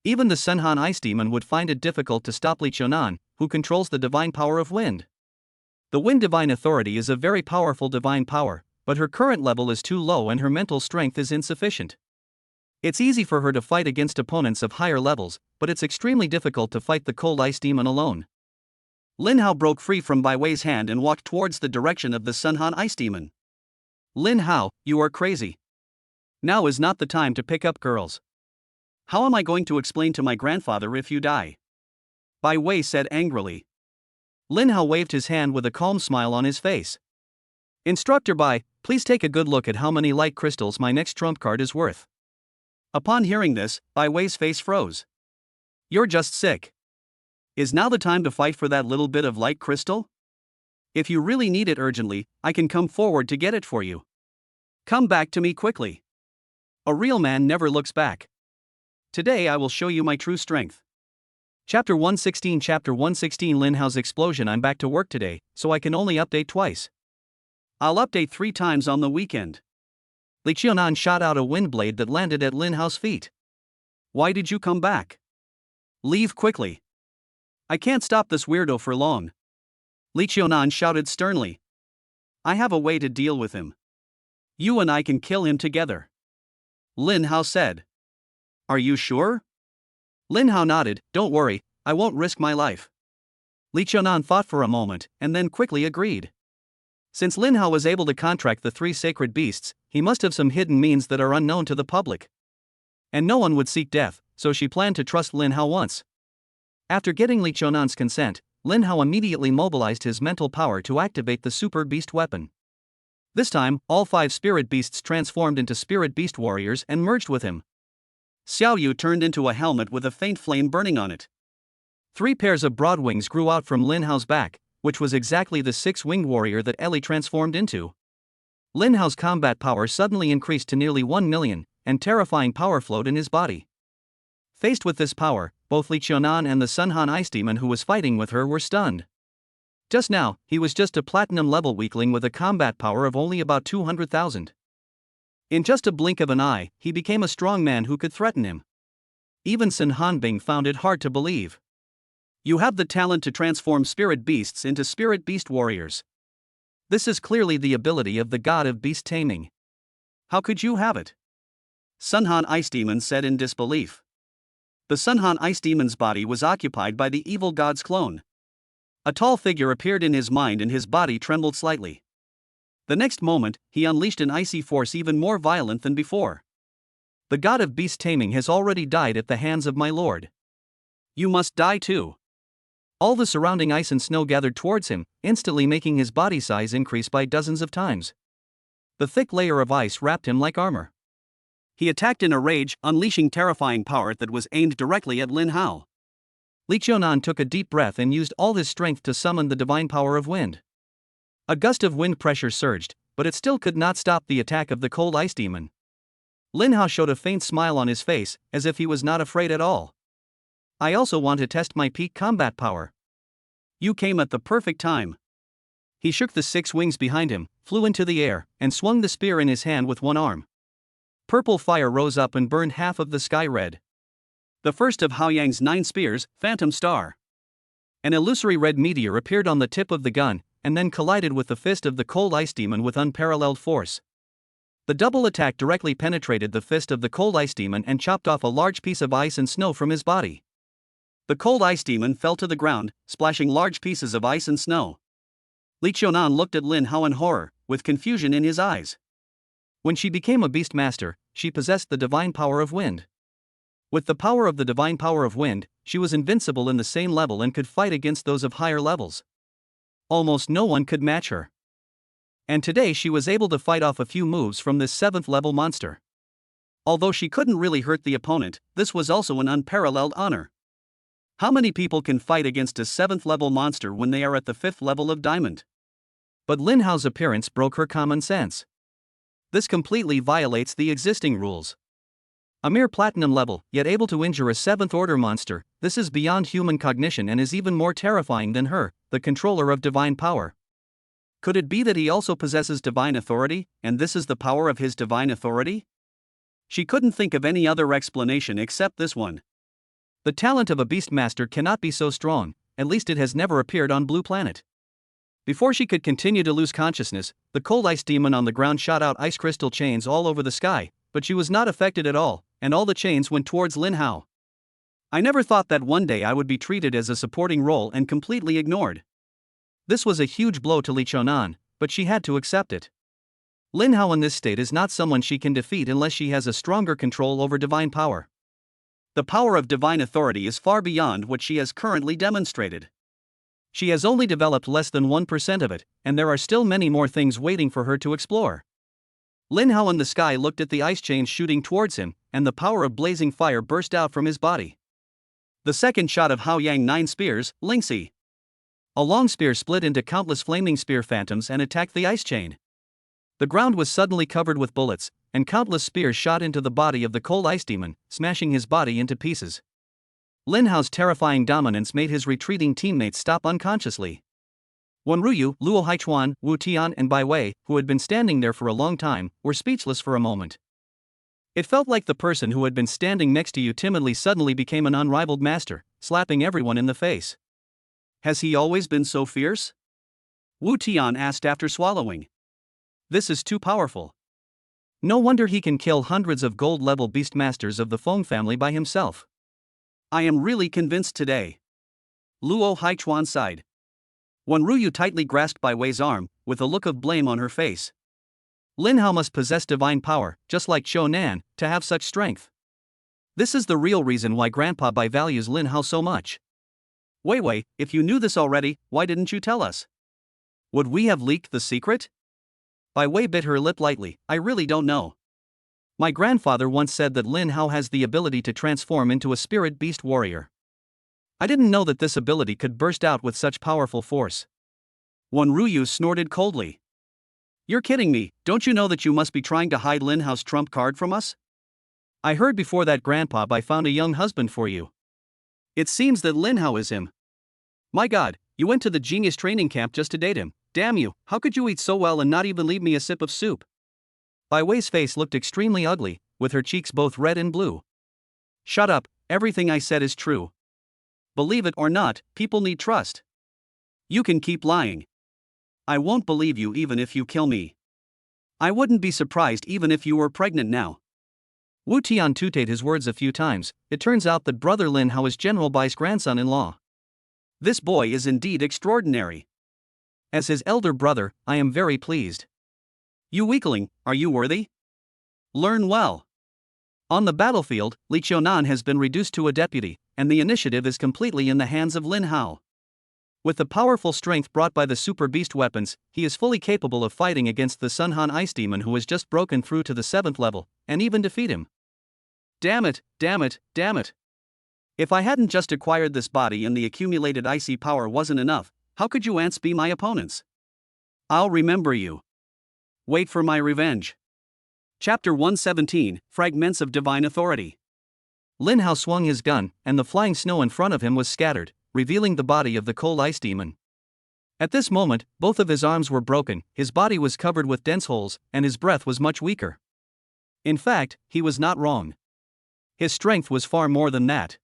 A: Even the Sunhan ice demon would find it difficult to stop Li Qiunan, who controls the divine power of wind. The wind divine authority is a very powerful divine power, but her current level is too low and her mental strength is insufficient. It's easy for her to fight against opponents of higher levels, but it's extremely difficult to fight the cold ice demon alone. Lin Hao broke free from Bai Wei's hand and walked towards the direction of the Sunhan ice demon. Lin Hao, you are crazy. Now is not the time to pick up girls. How am I going to explain to my grandfather if you die? Bai Wei said angrily. Lin Hao waved his hand with a calm smile on his face. Instructor Bai, please take a good look at how many light crystals my next trump card is worth. Upon hearing this, Bai Wei's face froze. You're just sick. Is now the time to fight for that little bit of light crystal? If you really need it urgently, I can come forward to get it for you. Come back to me quickly. A real man never looks back. Today I will show you my true strength. Chapter 116 Chapter 116 Lin Hao's explosion. I'm back to work today, so I can only update twice. I'll update 3 times on the weekend. Li Qiunan shot out a wind blade that landed at Lin Hao's feet. Why did you come back? Leave quickly. I can't stop this weirdo for long. Li Qiunan shouted sternly. I have a way to deal with him. You and I can kill him together. Lin Hao said. Are you sure? Lin Hao nodded, don't worry, I won't risk my life. Li Qiunan thought for a moment, and then quickly agreed. Since Lin Hao was able to contract the 3 sacred beasts, he must have some hidden means that are unknown to the public. And no one would seek death, so she planned to trust Lin Hao once. After getting Li Qiunan's consent, Lin Hao immediately mobilized his mental power to activate the super beast weapon. This time, all 5 spirit beasts transformed into spirit beast warriors and merged with him. Xiao Yu turned into a helmet with a faint flame burning on it. 3 pairs of broad wings grew out from Lin Hao's back, which was exactly the 6-winged warrior that Ellie transformed into. Lin Hao's combat power suddenly increased to nearly 1 million, and terrifying power flowed in his body. Faced with this power, both Li Qiunan and the Sunhan ice demon who was fighting with her were stunned. Just now, he was just a platinum-level weakling with a combat power of only about 200,000. In just a blink of an eye, he became a strong man who could threaten him. Even Sun Hanbing found it hard to believe. You have the talent to transform spirit beasts into spirit beast warriors. This is clearly the ability of the god of beast taming. How could you have it? Sunhan Ice Demon said in disbelief. The Sunhan Ice Demon's body was occupied by the evil god's clone. A tall figure appeared in his mind and his body trembled slightly. The next moment, he unleashed an icy force even more violent than before. The god of beast taming has already died at the hands of my lord. You must die too. All the surrounding ice and snow gathered towards him, instantly making his body size increase by dozens of times. The thick layer of ice wrapped him like armor. He attacked in a rage, unleashing terrifying power that was aimed directly at Lin Hao. Li Qiunan took a deep breath and used all his strength to summon the divine power of wind. A gust of wind pressure surged, but it still could not stop the attack of the cold ice demon. Lin Hao showed a faint smile on his face, as if he was not afraid at all. I also want to test my peak combat power. You came at the perfect time. He shook the 6 wings behind him, flew into the air, and swung the spear in his hand with one arm. Purple fire rose up and burned half of the sky red. The first of Hao Yang's 9 spears, Phantom Star. An illusory red meteor appeared on the tip of the gun, and then collided with the fist of the cold ice demon with unparalleled force. The double attack directly penetrated the fist of the cold ice demon and chopped off a large piece of ice and snow from his body. The cold ice demon fell to the ground, splashing large pieces of ice and snow. Li Qiunan looked at Lin Hao in horror, with confusion in his eyes. When she became a beast master, she possessed the divine power of wind. With the power of the divine power of wind, she was invincible in the same level and could fight against those of higher levels. Almost no one could match her. And today she was able to fight off a few moves from this 7th level monster. Although she couldn't really hurt the opponent, this was also an unparalleled honor. How many people can fight against a 7th level monster when they are at the 5th level of diamond? But Lin Hao's appearance broke her common sense. This completely violates the existing rules. A mere platinum level, yet able to injure a 7th order monster, this is beyond human cognition and is even more terrifying than her, the controller of divine power. Could it be that he also possesses divine authority, and this is the power of his divine authority? She couldn't think of any other explanation except this one. The talent of a beastmaster cannot be so strong, at least it has never appeared on Blue Planet. Before she could continue to lose consciousness, the cold ice demon on the ground shot out ice crystal chains all over the sky, but she was not affected at all, and all the chains went towards Lin Hao. I never thought that one day I would be treated as a supporting role and completely ignored. This was a huge blow to Li Qiunan, but she had to accept it. Lin Hao in this state is not someone she can defeat unless she has a stronger control over divine power. The power of divine authority is far beyond what she has currently demonstrated. She has only developed less than 1% of it, and there are still many more things waiting for her to explore. Lin Hao in the sky looked at the ice chains shooting towards him, and the power of blazing fire burst out from his body. The second shot of Hao Yang 9 spears, Lingxi. A long spear split into countless flaming spear phantoms and attacked the ice chain. The ground was suddenly covered with bullets, and countless spears shot into the body of the cold ice demon, smashing his body into pieces. Lin Hao's terrifying dominance made his retreating teammates stop unconsciously. Wenruyu, Luo Haichuan, Wu Tian and Bai Wei, who had been standing there for a long time, were speechless for a moment. It felt like the person who had been standing next to you timidly suddenly became an unrivaled master, slapping everyone in the face. Has he always been so fierce? Wu Tian asked after swallowing. This is too powerful. No wonder he can kill hundreds of gold-level beastmasters of the Feng family by himself. I am really convinced today. Luo Haichuan sighed. Wenruyu tightly grasped Bai Wei's arm, with a look of blame on her face. Lin Hao must possess divine power, just like Qiu Nan, to have such strength. This is the real reason why Grandpa Bai values Lin Hao so much. Wei Wei, if you knew this already, why didn't you tell us? Would we have leaked the secret? Bai Wei bit her lip lightly. I really don't know. My grandfather once said that Lin Hao has the ability to transform into a spirit beast warrior. I didn't know that this ability could burst out with such powerful force. Wenruyu snorted coldly. You're kidding me, don't you know that you must be trying to hide Lin Hao's trump card from us? I heard before that Grandpa Bai found a young husband for you. It seems that Lin Hao is him. My God, you went to the genius training camp just to date him. Damn you, how could you eat so well and not even leave me a sip of soup? Bai Wei's face looked extremely ugly, with her cheeks both red and blue. Shut up, everything I said is true. Believe it or not, people need trust. You can keep lying. I won't believe you even if you kill me. I wouldn't be surprised even if you were pregnant now. Wu Tian tutored his words a few times. It turns out that brother Lin Hao is General Bai's grandson-in-law. This boy is indeed extraordinary. As his elder brother, I am very pleased. You weakling, are you worthy? Learn well. On the battlefield, Li Qiunan has been reduced to a deputy, and the initiative is completely in the hands of Lin Hao. With the powerful strength brought by the super beast weapons, he is fully capable of fighting against the Sun Han Ice Demon who has just broken through to the 7th level, and even defeat him. Damn it, damn it, damn it. If I hadn't just acquired this body and the accumulated icy power wasn't enough, how could you ants be my opponents? I'll remember you. Wait for my revenge. Chapter 117, Fragments of Divine Authority. Lin Hao swung his gun, and the flying snow in front of him was scattered, revealing the body of the cold ice demon. At this moment, both of his arms were broken, his body was covered with dense holes, and his breath was much weaker. In fact, he was not wrong. His strength was far more than that.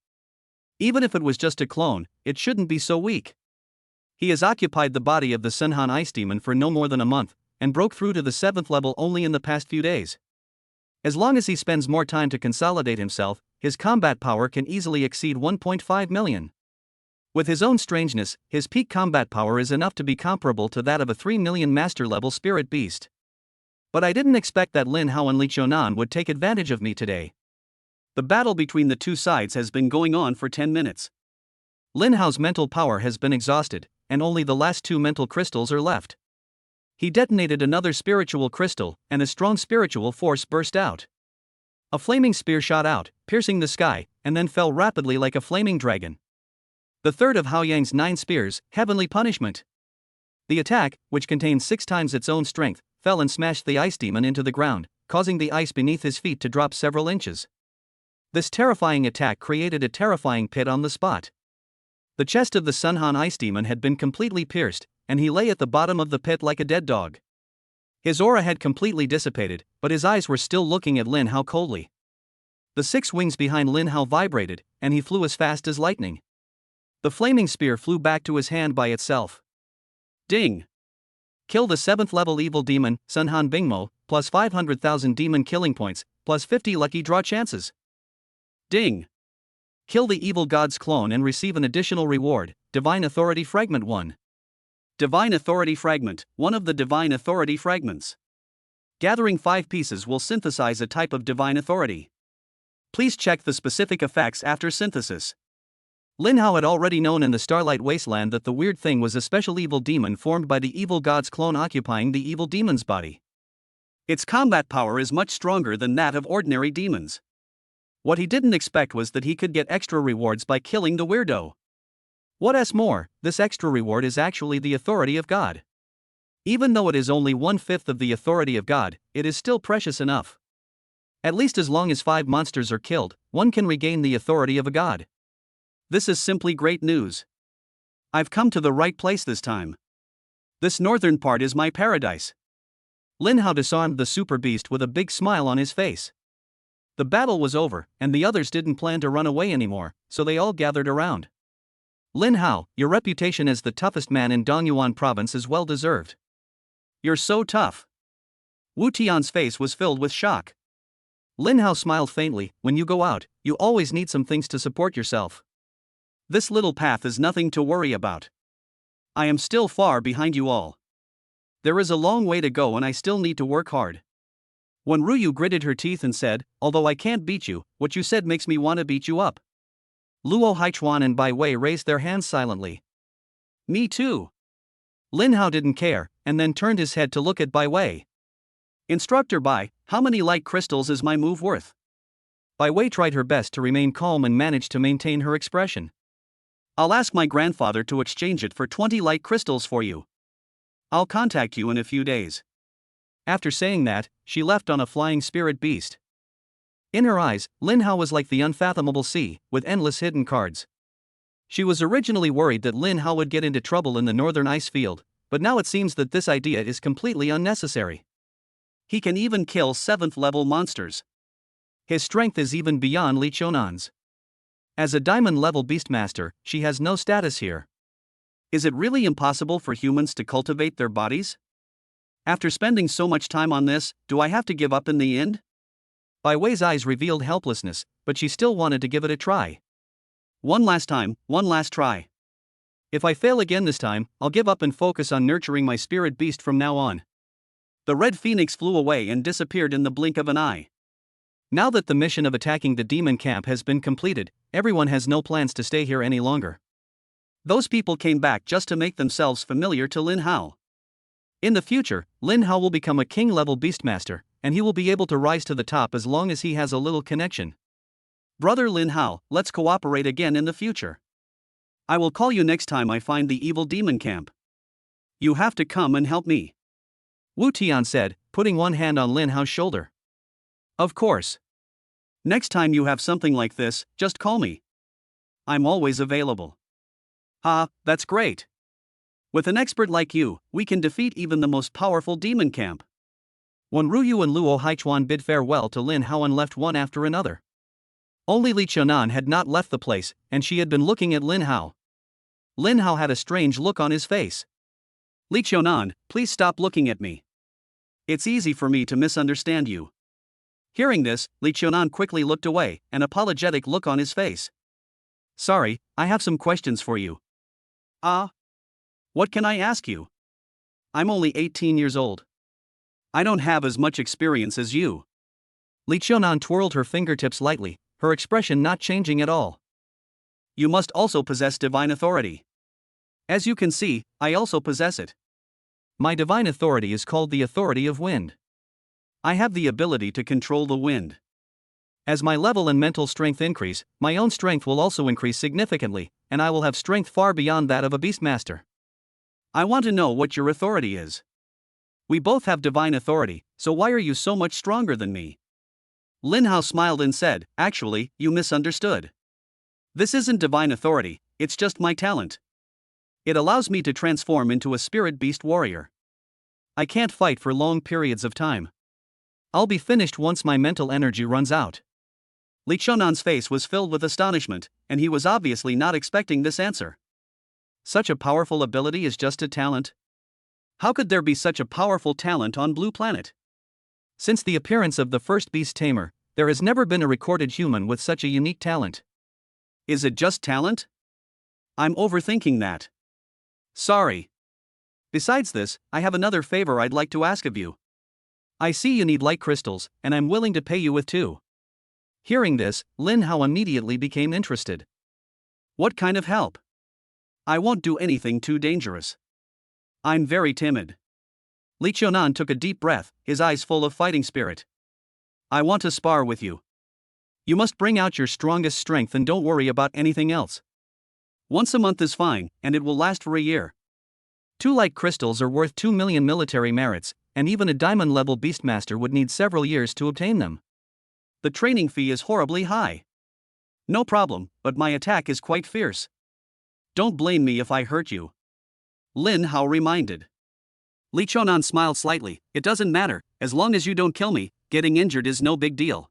A: Even if it was just a clone, it shouldn't be so weak. He has occupied the body of the Sun Han Ice Demon for no more than a month, and broke through to the 7th level only in the past few days. As long as he spends more time to consolidate himself, his combat power can easily exceed 1.5 million. With his own strangeness, his peak combat power is enough to be comparable to that of a 3 million master-level spirit beast. But I didn't expect that Lin Hao and Li Qiunan would take advantage of me today. The battle between the two sides has been going on for 10 minutes. Lin Hao's mental power has been exhausted, and only the last 2 mental crystals are left. He detonated another spiritual crystal, and a strong spiritual force burst out. A flaming spear shot out, piercing the sky, and then fell rapidly like a flaming dragon. The third of Hao Yang's 9 spears, Heavenly Punishment. The attack, which contained 6 times its own strength, fell and smashed the ice demon into the ground, causing the ice beneath his feet to drop several inches. This terrifying attack created a terrifying pit on the spot. The chest of the Sun Han Ice Demon had been completely pierced, and he lay at the bottom of the pit like a dead dog. His aura had completely dissipated, but his eyes were still looking at Lin Hao coldly. The 6 wings behind Lin Hao vibrated, and he flew as fast as lightning. The flaming spear flew back to his hand by itself. Ding! Kill the 7th level evil demon, Sun Han Bingmo, plus 500,000 demon killing points, plus 50 lucky draw chances. Ding! Kill the evil god's clone and receive an additional reward, Divine Authority Fragment 1. Divine Authority Fragment, one of the Divine Authority fragments. Gathering 5 pieces will synthesize a type of Divine Authority. Please check the specific effects after synthesis. Lin Hao had already known in the Starlight Wasteland that the weird thing was a special evil demon formed by the evil god's clone occupying the evil demon's body. Its combat power is much stronger than that of ordinary demons. What he didn't expect was that he could get extra rewards by killing the weirdo. What's more, this extra reward is actually the authority of God. Even though it is only 1/5 of the authority of God, it is still precious enough. At least as long as 5 monsters are killed, one can regain the authority of a god. This is simply great news. I've come to the right place this time. This northern part is my paradise. Lin Hao disarmed the super beast with a big smile on his face. The battle was over, and the others didn't plan to run away anymore, so they all gathered around. Lin Hao, your reputation as the toughest man in Dongyuan province is well deserved. You're so tough. Wu Tian's face was filled with shock. Lin Hao smiled faintly. When you go out, you always need some things to support yourself. This little path is nothing to worry about. I am still far behind you all. There is a long way to go and I still need to work hard. When Ruyu gritted her teeth and said, although I can't beat you, what you said makes me want to beat you up. Luo Haichuan and Bai Wei raised their hands silently. Me too. Lin Hao didn't care, and then turned his head to look at Bai Wei. Instructor Bai, how many light crystals is my move worth? Bai Wei tried her best to remain calm and managed to maintain her expression. I'll ask my grandfather to exchange it for 20 light crystals for you. I'll contact you in a few days. After saying that, she left on a flying spirit beast. In her eyes, Lin Hao was like the unfathomable sea, with endless hidden cards. She was originally worried that Lin Hao would get into trouble in the northern ice field, but now it seems that this idea is completely unnecessary. He can even kill 7th level monsters. His strength is even beyond Li Qiunan's. As a diamond level beastmaster, she has no status here. Is it really impossible for humans to cultivate their bodies? After spending so much time on this, do I have to give up in the end? Bai Wei's eyes revealed helplessness, but she still wanted to give it a try. One last time, one last try. If I fail again this time, I'll give up and focus on nurturing my spirit beast from now on. The red phoenix flew away and disappeared in the blink of an eye. Now that the mission of attacking the demon camp has been completed, everyone has no plans to stay here any longer. Those people came back just to make themselves familiar to Lin Hao. In the future, Lin Hao will become a king-level beastmaster, and he will be able to rise to the top as long as he has a little connection. Brother Lin Hao, let's cooperate again in the future. I will call you next time I find the evil demon camp. You have to come and help me. Wu Tian said, putting one hand on Lin Hao's shoulder. Of course. Next time you have something like this, just call me. I'm always available. Ha, that's great. With an expert like you, we can defeat even the most powerful demon camp. When Ruyu and Luo Haichuan bid farewell to Lin Hao and left one after another. Only Li Qianan had not left the place, and she had been looking at Lin Hao. Lin Hao had a strange look on his face. Li Qianan, please stop looking at me. It's easy for me to misunderstand you. Hearing this, Li Qianan quickly looked away, an apologetic look on his face. Sorry, I have some questions for you. What can I ask you? I'm only 18 years old. I don't have as much experience as you. Li Qianan twirled her fingertips lightly, her expression not changing at all. You must also possess divine authority. As you can see, I also possess it. My divine authority is called the authority of wind. I have the ability to control the wind. As my level and mental strength increase, my own strength will also increase significantly, and I will have strength far beyond that of a beastmaster. I want to know what your authority is. We both have divine authority, so why are you so much stronger than me? Lin Hao smiled and said, actually, you misunderstood. This isn't divine authority, it's just my talent. It allows me to transform into a spirit beast warrior. I can't fight for long periods of time. I'll be finished once my mental energy runs out. Li Qianan's face was filled with astonishment, and he was obviously not expecting this answer. Such a powerful ability is just a talent? How could there be such a powerful talent on Blue Planet? Since the appearance of the first beast tamer, there has never been a recorded human with such a unique talent. Is it just talent? I'm overthinking that. Sorry. Besides this, I have another favor I'd like to ask of you. I see you need light crystals, and I'm willing to pay you with 2. Hearing this, Lin Hao immediately became interested. What kind of help? I won't do anything too dangerous. I'm very timid. Li Qianan took a deep breath, his eyes full of fighting spirit. I want to spar with you. You must bring out your strongest strength and don't worry about anything else. Once a month is fine, and it will last for a year. 2 light crystals are worth 2 million military merits, and even a diamond-level beastmaster would need several years to obtain them. The training fee is horribly high. No problem, but my attack is quite fierce. Don't blame me if I hurt you. Lin Hao reminded. Li Qianan smiled slightly. It doesn't matter, as long as you don't kill me, getting injured is no big deal.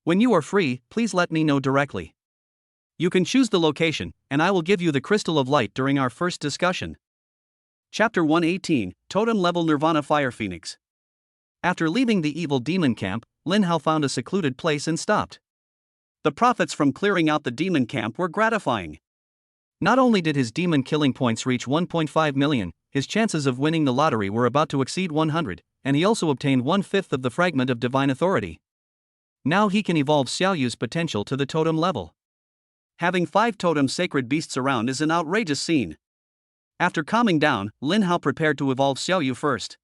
A: When you are free, please let me know directly. You can choose the location, and I will give you the Crystal of Light during our first discussion. Chapter 118, Totem Level Nirvana Fire Phoenix. After leaving the evil demon camp, Lin Hao found a secluded place and stopped. The profits from clearing out the demon camp were gratifying. Not only did his demon killing points reach 1.5 million, his chances of winning the lottery were about to exceed 100, and he also obtained 1/5 of the fragment of divine authority. Now he can evolve Xiaoyu's potential to the totem level. Having 5 totem sacred beasts around is an outrageous scene. After calming down, Lin Hao prepared to evolve Xiaoyu first.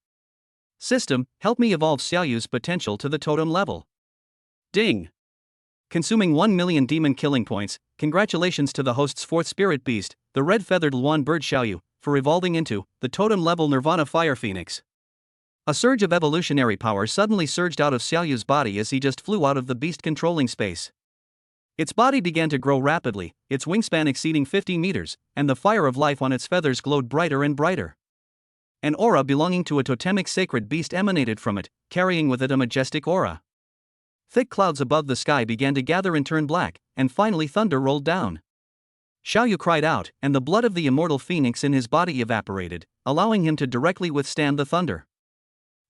A: System, help me evolve Xiaoyu's potential to the totem level. Ding! Consuming 1 million demon killing points, congratulations to the host's 4th spirit beast, the red-feathered Luan bird Xiaoyu, for evolving into the totem level Nirvana Fire Phoenix. A surge of evolutionary power suddenly surged out of Xiaoyu's body as he just flew out of the beast controlling space. Its body began to grow rapidly, its wingspan exceeding 50 meters, and the fire of life on its feathers glowed brighter and brighter. An aura belonging to a totemic sacred beast emanated from it, carrying with it a majestic aura. Thick clouds above the sky began to gather and turn black, and finally thunder rolled down. Xiaoyu cried out, and the blood of the immortal phoenix in his body evaporated, allowing him to directly withstand the thunder.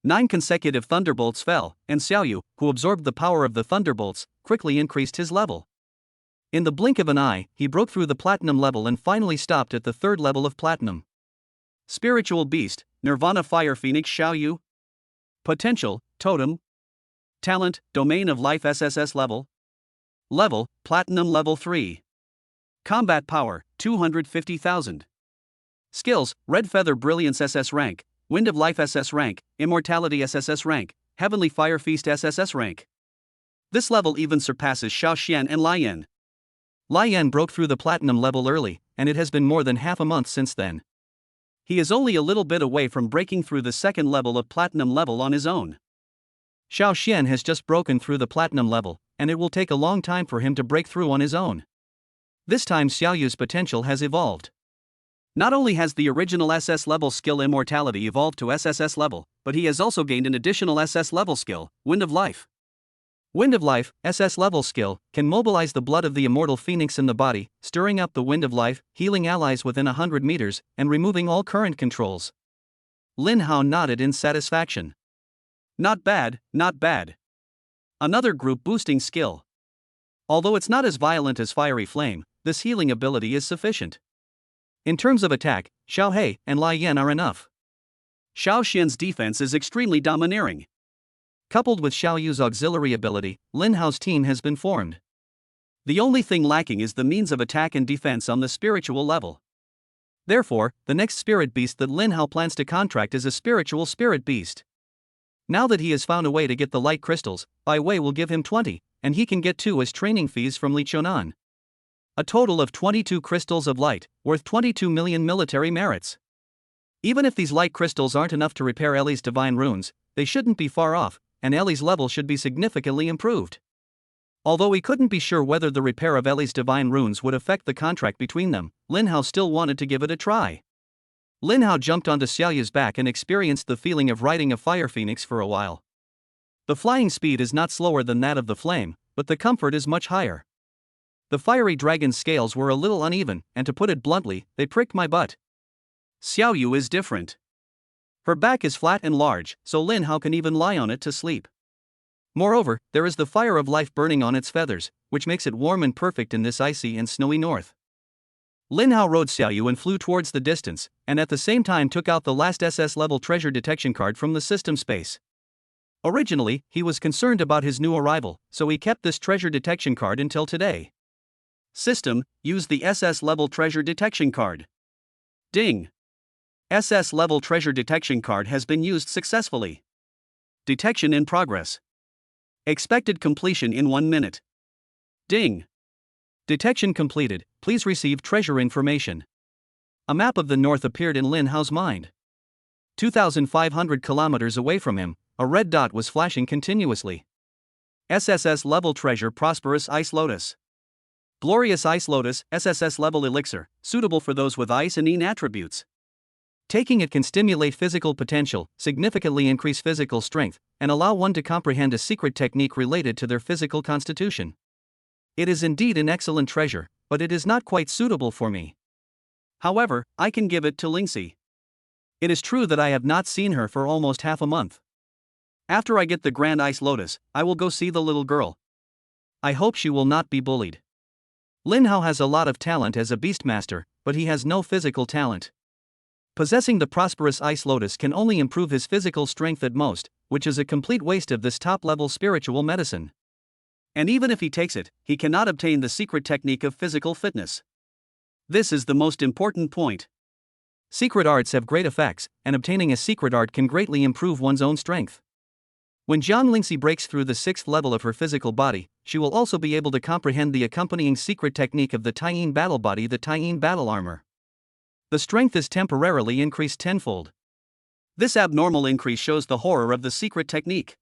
A: 9 consecutive thunderbolts fell, and Xiaoyu, who absorbed the power of the thunderbolts, quickly increased his level. In the blink of an eye, he broke through the platinum level and finally stopped at the 3rd level of platinum. Spiritual beast, Nirvana Fire Phoenix Xiaoyu? Potential, Totem. Talent, Domain of Life SSS level. Level, Platinum level 3. Combat Power, 250,000. Skills, Red Feather Brilliance SS rank, Wind of Life SS rank, Immortality SSS rank, Heavenly Fire Feast SSS rank. This level even surpasses Xiao Xian and Lai Yan. Lai Yan broke through the Platinum level early, and it has been more than half a month since then. He is only a little bit away from breaking through the second level of Platinum level on his own. Xiao Xian has just broken through the Platinum level, and it will take a long time for him to break through on his own. This time Xiaoyu's potential has evolved. Not only has the original SS level skill Immortality evolved to SSS level, but he has also gained an additional SS level skill, Wind of Life. Wind of Life, SS level skill, can mobilize the blood of the immortal phoenix in the body, stirring up the Wind of Life, healing allies within 100 meters, and removing all current controls. Lin Hao nodded in satisfaction. Not bad, not bad. Another group boosting skill. Although it's not as violent as Fiery Flame, this healing ability is sufficient. In terms of attack, Xiao He and Lai Yan are enough. Xiao Xian's defense is extremely domineering. Coupled with Xiao Yu's auxiliary ability, Lin Hao's team has been formed. The only thing lacking is the means of attack and defense on the spiritual level. Therefore, the next spirit beast that Lin Hao plans to contract is a spiritual spirit beast. Now that he has found a way to get the light crystals, Bai Wei will give him 20, and he can get 2 as training fees from Li Chonan. A total of 22 crystals of light, worth 22 million military merits. Even if these light crystals aren't enough to repair Ellie's divine runes, they shouldn't be far off, and Ellie's level should be significantly improved. Although he couldn't be sure whether the repair of Ellie's divine runes would affect the contract between them, Lin Hao still wanted to give it a try. Lin Hao jumped onto Xiaoyu's back and experienced the feeling of riding a fire phoenix for a while. The flying speed is not slower than that of the flame, but the comfort is much higher. The fiery dragon's scales were a little uneven, and to put it bluntly, they pricked my butt. Xiaoyu is different. Her back is flat and large, so Lin Hao can even lie on it to sleep. Moreover, there is the fire of life burning on its feathers, which makes it warm and perfect in this icy and snowy north. Lin Hao rode Xiaoyu and flew towards the distance, and at the same time took out the last SS level treasure detection card from the system space. Originally, he was concerned about his new arrival, so he kept this treasure detection card until today. System, use the SS level treasure detection card. Ding! SS level treasure detection card has been used successfully. Detection in progress. Expected completion in 1 minute. Ding! Detection completed, please receive treasure information. A map of the north appeared in Lin Hao's mind. 2,500 kilometers away from him, a red dot was flashing continuously. SSS level treasure Prosperous Ice Lotus. Glorious Ice Lotus, SSS level elixir, suitable for those with ice and yin attributes. Taking it can stimulate physical potential, significantly increase physical strength, and allow one to comprehend a secret technique related to their physical constitution. It is indeed an excellent treasure, but it is not quite suitable for me. However, I can give it to Lingxi. It is true that I have not seen her for almost half a month. After I get the Grand Ice Lotus, I will go see the little girl. I hope she will not be bullied. Lin Hao has a lot of talent as a beastmaster, but he has no physical talent. Possessing the Prosperous Ice Lotus can only improve his physical strength at most, which is a complete waste of this top-level spiritual medicine. And even if he takes it, he cannot obtain the secret technique of physical fitness. This is the most important point. Secret arts have great effects, and obtaining a secret art can greatly improve one's own strength. When Jiang Lingxi breaks through the 6th level of her physical body, she will also be able to comprehend the accompanying secret technique of the Taiyin battle body, the Taiyin battle armor. The strength is temporarily increased tenfold. This abnormal increase shows the horror of the secret technique.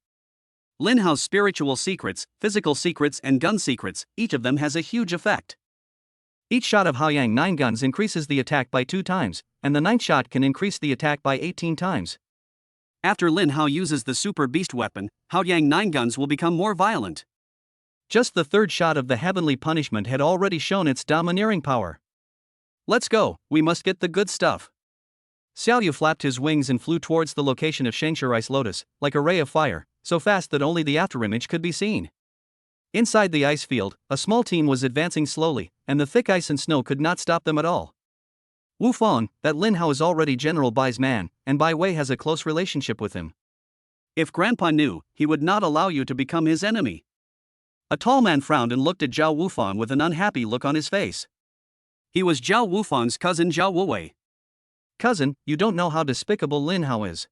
A: Lin Hao's spiritual secrets, physical secrets and gun secrets, each of them has a huge effect. Each shot of Haoyang 9 guns increases the attack by 2 times, and the 9th shot can increase the attack by 18 times. After Lin Hao uses the super beast weapon, Haoyang 9 guns will become more violent. Just the 3rd shot of the heavenly punishment had already shown its domineering power. Let's go, we must get the good stuff. Xiaoyu flapped his wings and flew towards the location of Shengshi Ice Lotus, like a ray of fire, so fast that only the afterimage could be seen. Inside the ice field, a small team was advancing slowly, and the thick ice and snow could not stop them at all. Wu Feng, that Lin Hao is already General Bai's man, and Bai Wei has a close relationship with him. If Grandpa knew, he would not allow you to become his enemy. A tall man frowned and looked at Zhao Wufang with an unhappy look on his face. He was Zhao Wufang's cousin Zhao Wuwei. Cousin, you don't know how despicable Lin Hao is.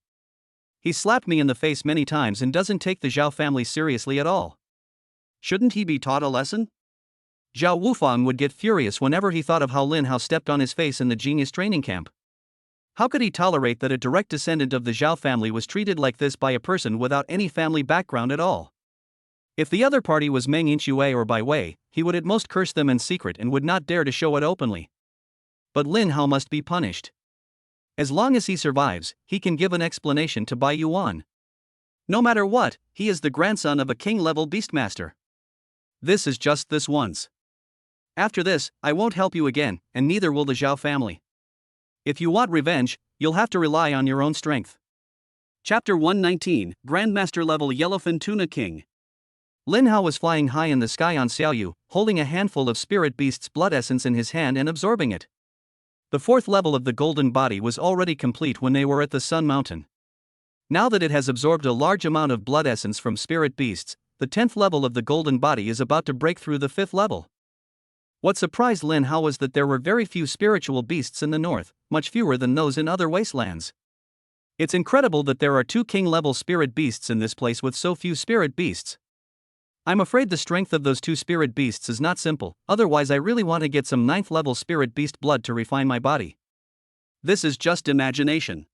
A: He slapped me in the face many times and doesn't take the Zhao family seriously at all. Shouldn't he be taught a lesson? Zhao Wufang would get furious whenever he thought of how Lin Hao stepped on his face in the genius training camp. How could he tolerate that a direct descendant of the Zhao family was treated like this by a person without any family background at all? If the other party was Meng Yinxue or Bai Wei, he would at most curse them in secret and would not dare to show it openly. But Lin Hao must be punished. As long as he survives, he can give an explanation to Bai Yuan. No matter what, he is the grandson of a king-level beastmaster. This is just this once. After this, I won't help you again, and neither will the Zhao family. If you want revenge, you'll have to rely on your own strength. Chapter 119, Grandmaster Level Yellowfin Tuna King. Lin Hao was flying high in the sky on Xiaoyu, holding a handful of spirit beast's blood essence in his hand and absorbing it. The fourth level of the golden body was already complete when they were at the Sun Mountain. Now that it has absorbed a large amount of blood essence from spirit beasts, the 10th level of the golden body is about to break through the 5th level. What surprised Lin Hao was that there were very few spiritual beasts in the north, much fewer than those in other wastelands. It's incredible that there are 2 king-level spirit beasts in this place with so few spirit beasts. I'm afraid the strength of those 2 spirit beasts is not simple, otherwise I really want to get some 9th level spirit beast blood to refine my body. This is just imagination.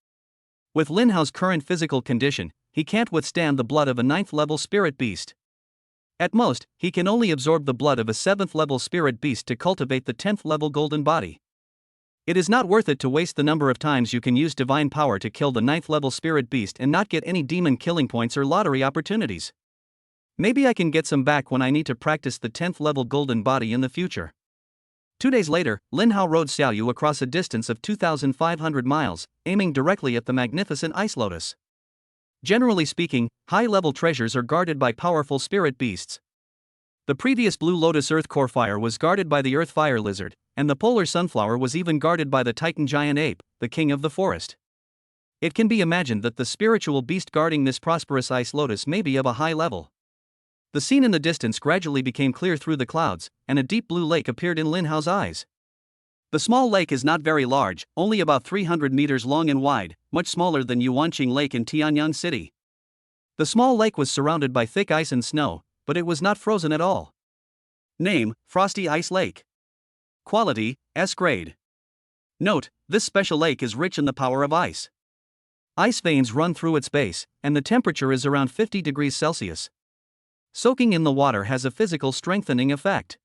A: With Lin Hao's current physical condition, he can't withstand the blood of a 9th level spirit beast. At most, he can only absorb the blood of a 7th level spirit beast to cultivate the 10th level golden body. It is not worth it to waste the number of times you can use divine power to kill the 9th level spirit beast and not get any demon killing points or lottery opportunities. Maybe I can get some back when I need to practice the 10th level golden body in the future. 2 days later, Lin Hao rode Xiaoyu across a distance of 2,500 miles, aiming directly at the magnificent ice lotus. Generally speaking, high-level treasures are guarded by powerful spirit beasts. The previous Blue Lotus Earth Core Fire was guarded by the Earth Fire Lizard, and the Polar Sunflower was even guarded by the Titan Giant Ape, the king of the forest. It can be imagined that the spiritual beast guarding this prosperous ice lotus may be of a high level. The scene in the distance gradually became clear through the clouds, and a deep blue lake appeared in Lin Hao's eyes. The small lake is not very large, only about 300 meters long and wide, much smaller than Yuanqing Lake in Tianyang City. The small lake was surrounded by thick ice and snow, but it was not frozen at all. Name: Frosty Ice Lake. Quality: S grade. Note: this special lake is rich in the power of ice. Ice veins run through its base, and the temperature is around 50 degrees Celsius. Soaking in the water has a physical strengthening effect.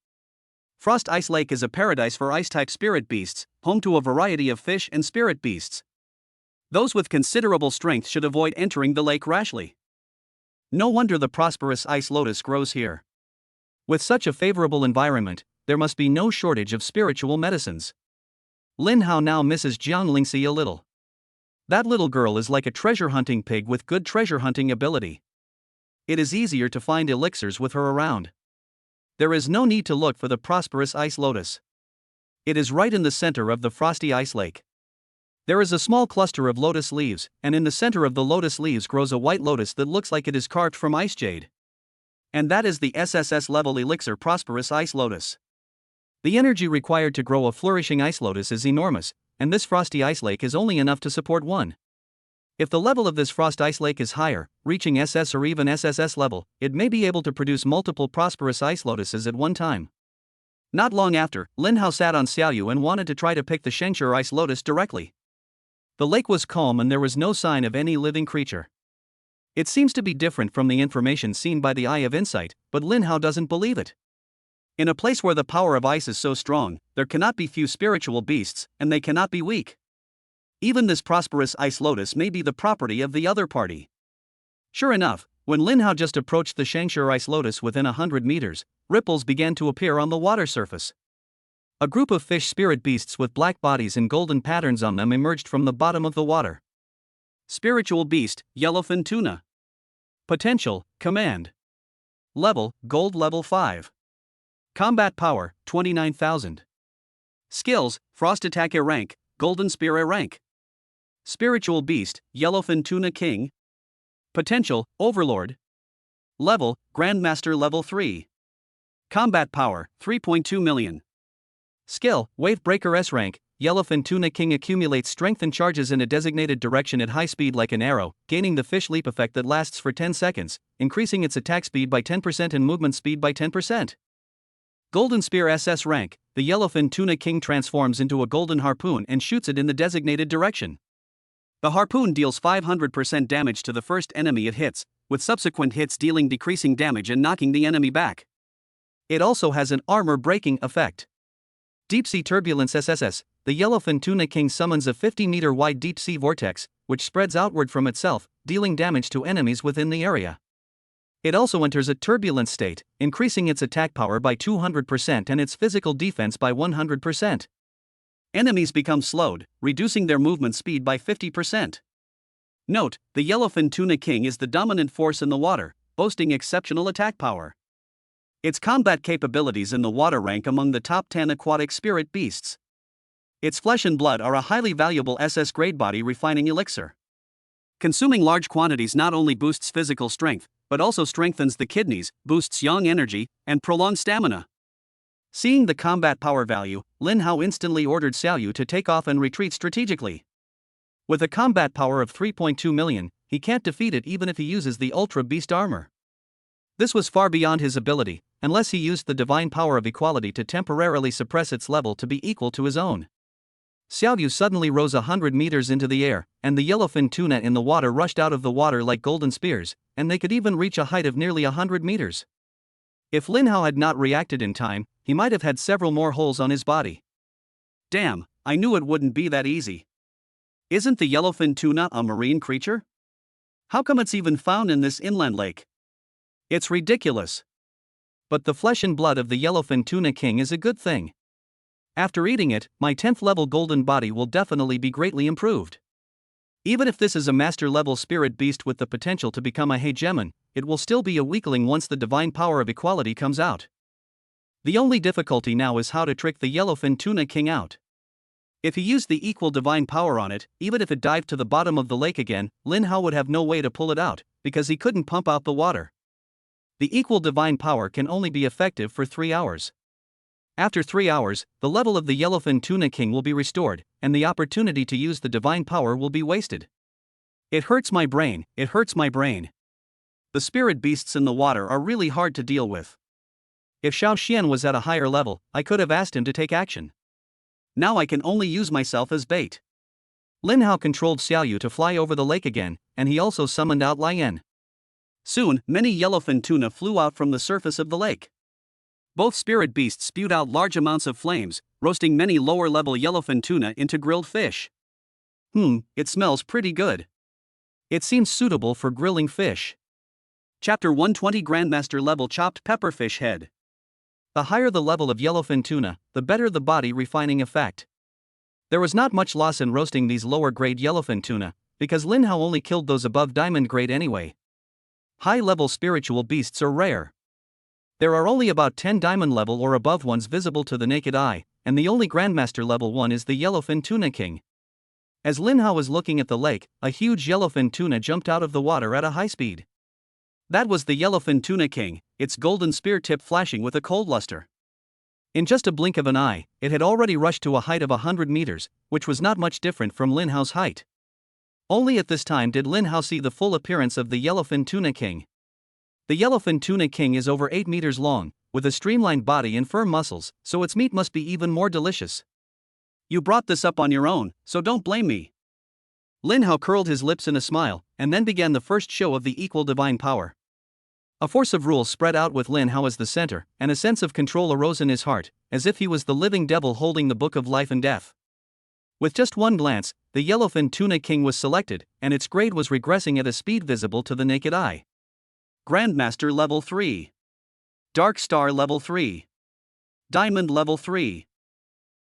A: Frost Ice Lake is a paradise for ice-type spirit beasts, home to a variety of fish and spirit beasts. Those with considerable strength should avoid entering the lake rashly. No wonder the prosperous ice lotus grows here. With such a favorable environment, there must be no shortage of spiritual medicines. Lin Hao now misses Jiang Lingxi a little. That little girl is like a treasure hunting pig with good treasure hunting ability. It is easier to find elixirs with her around. There is no need to look for the prosperous ice lotus. It is right in the center of the frosty ice lake. There is a small cluster of lotus leaves, and in the center of the lotus leaves grows a white lotus that looks like it is carved from ice jade. And that is the SSS level elixir prosperous ice lotus. The energy required to grow a flourishing ice lotus is enormous, and this frosty ice lake is only enough to support one. If the level of this frost ice lake is higher, reaching SS or even SSS level, it may be able to produce multiple prosperous ice lotuses at one time. Not long after, Lin Hao sat on Xiaoyu and wanted to try to pick the Shengshi ice lotus directly. The lake was calm and there was no sign of any living creature. It seems to be different from the information seen by the Eye of Insight, but Lin Hao doesn't believe it. In a place where the power of ice is so strong, there cannot be few spiritual beasts, and they cannot be weak. Even this prosperous ice lotus may be the property of the other party. Sure enough, when Lin Hao just approached the Shengshi ice lotus within 100 meters, ripples began to appear on the water surface. A group of fish spirit beasts with black bodies and golden patterns on them emerged from the bottom of the water. Spiritual beast, yellowfin tuna. Potential, command. Level, gold level 5. Combat power, 29,000. Skills, frost attack A rank, golden spear A rank. Spiritual beast, yellowfin tuna king. Potential, Overlord. Level, Grandmaster Level 3. Combat Power, 3.2 million. Skill, Wavebreaker S rank. Yellowfin Tuna King accumulates strength and charges in a designated direction at high speed like an arrow, gaining the fish leap effect that lasts for 10 seconds, increasing its attack speed by 10% and movement speed by 10%. Golden Spear SS rank. The Yellowfin Tuna King transforms into a golden harpoon and shoots it in the designated direction. The harpoon deals 500% damage to the first enemy it hits, with subsequent hits dealing decreasing damage and knocking the enemy back. It also has an armor-breaking effect. Deep Sea Turbulence SSS. The Yellowfin Tuna King summons a 50-meter-wide deep-sea vortex, which spreads outward from itself, dealing damage to enemies within the area. It also enters a turbulent state, increasing its attack power by 200% and its physical defense by 100%. Enemies become slowed, reducing their movement speed by 50%. Note, the Yellowfin Tuna King is the dominant force in the water, boasting exceptional attack power. Its combat capabilities in the water rank among the top 10 aquatic spirit beasts. Its flesh and blood are a highly valuable SS grade body refining elixir. Consuming large quantities not only boosts physical strength, but also strengthens the kidneys, boosts yang energy, and prolongs stamina. Seeing the combat power value, Lin Hao instantly ordered Xiaoyu to take off and retreat strategically. With a combat power of 3.2 million, he can't defeat it even if he uses the Ultra Beast armor. This was far beyond his ability, unless he used the divine power of equality to temporarily suppress its level to be equal to his own. Xiaoyu suddenly rose 100 meters into the air, and the yellowfin tuna in the water rushed out of the water like golden spears, and they could even reach a height of nearly 100 meters. If Lin Hao had not reacted in time, he might have had several more holes on his body. Damn, I knew it wouldn't be that easy. Isn't the yellowfin tuna a marine creature? How come it's even found in this inland lake? It's ridiculous. But the flesh and blood of the yellowfin tuna king is a good thing. After eating it, my 10th level golden body will definitely be greatly improved. Even if this is a master level spirit beast with the potential to become a hegemon, it will still be a weakling once the divine power of equality comes out. The only difficulty now is how to trick the yellowfin tuna king out. If he used the equal divine power on it, even if it dived to the bottom of the lake again, Lin Hao would have no way to pull it out, because he couldn't pump out the water. The equal divine power can only be effective for 3 hours. After 3 hours, the level of the yellowfin tuna king will be restored, and the opportunity to use the divine power will be wasted. It hurts my brain, it hurts my brain. The spirit beasts in the water are really hard to deal with. If Xiao Xian was at a higher level, I could have asked him to take action. Now I can only use myself as bait. Lin Hao controlled Xiaoyu to fly over the lake again, and he also summoned out Lian. Soon, many yellowfin tuna flew out from the surface of the lake. Both spirit beasts spewed out large amounts of flames, roasting many lower-level yellowfin tuna into grilled fish. It smells pretty good. It seems suitable for grilling fish. Chapter 120 Grandmaster Level Chopped Pepperfish Head. The higher the level of yellowfin tuna, the better the body refining effect. There was not much loss in roasting these lower-grade yellowfin tuna, because Lin Hao only killed those above diamond grade anyway. High-level spiritual beasts are rare. There are only about 10 diamond level or above ones visible to the naked eye, and the only Grandmaster level one is the yellowfin tuna king. As Lin Hao was looking at the lake, a huge yellowfin tuna jumped out of the water at a high speed. That was the yellowfin tuna king, its golden spear tip flashing with a cold luster. In just a blink of an eye, it had already rushed to a height of 100 meters, which was not much different from Lin Hao's height. Only at this time did Lin Hao see the full appearance of the yellowfin tuna king. The yellowfin tuna king is over 8 meters long, with a streamlined body and firm muscles, so its meat must be even more delicious. You brought this up on your own, so don't blame me. Lin Hao curled his lips in a smile, and then began the first show of the equal divine power. A force of rule spread out with Lin Hao as the center, and a sense of control arose in his heart, as if he was the living devil holding the book of life and death. With just one glance, the yellowfin tuna king was selected, and its grade was regressing at a speed visible to the naked eye. Grandmaster Level 3. Dark Star Level 3. Diamond Level 3.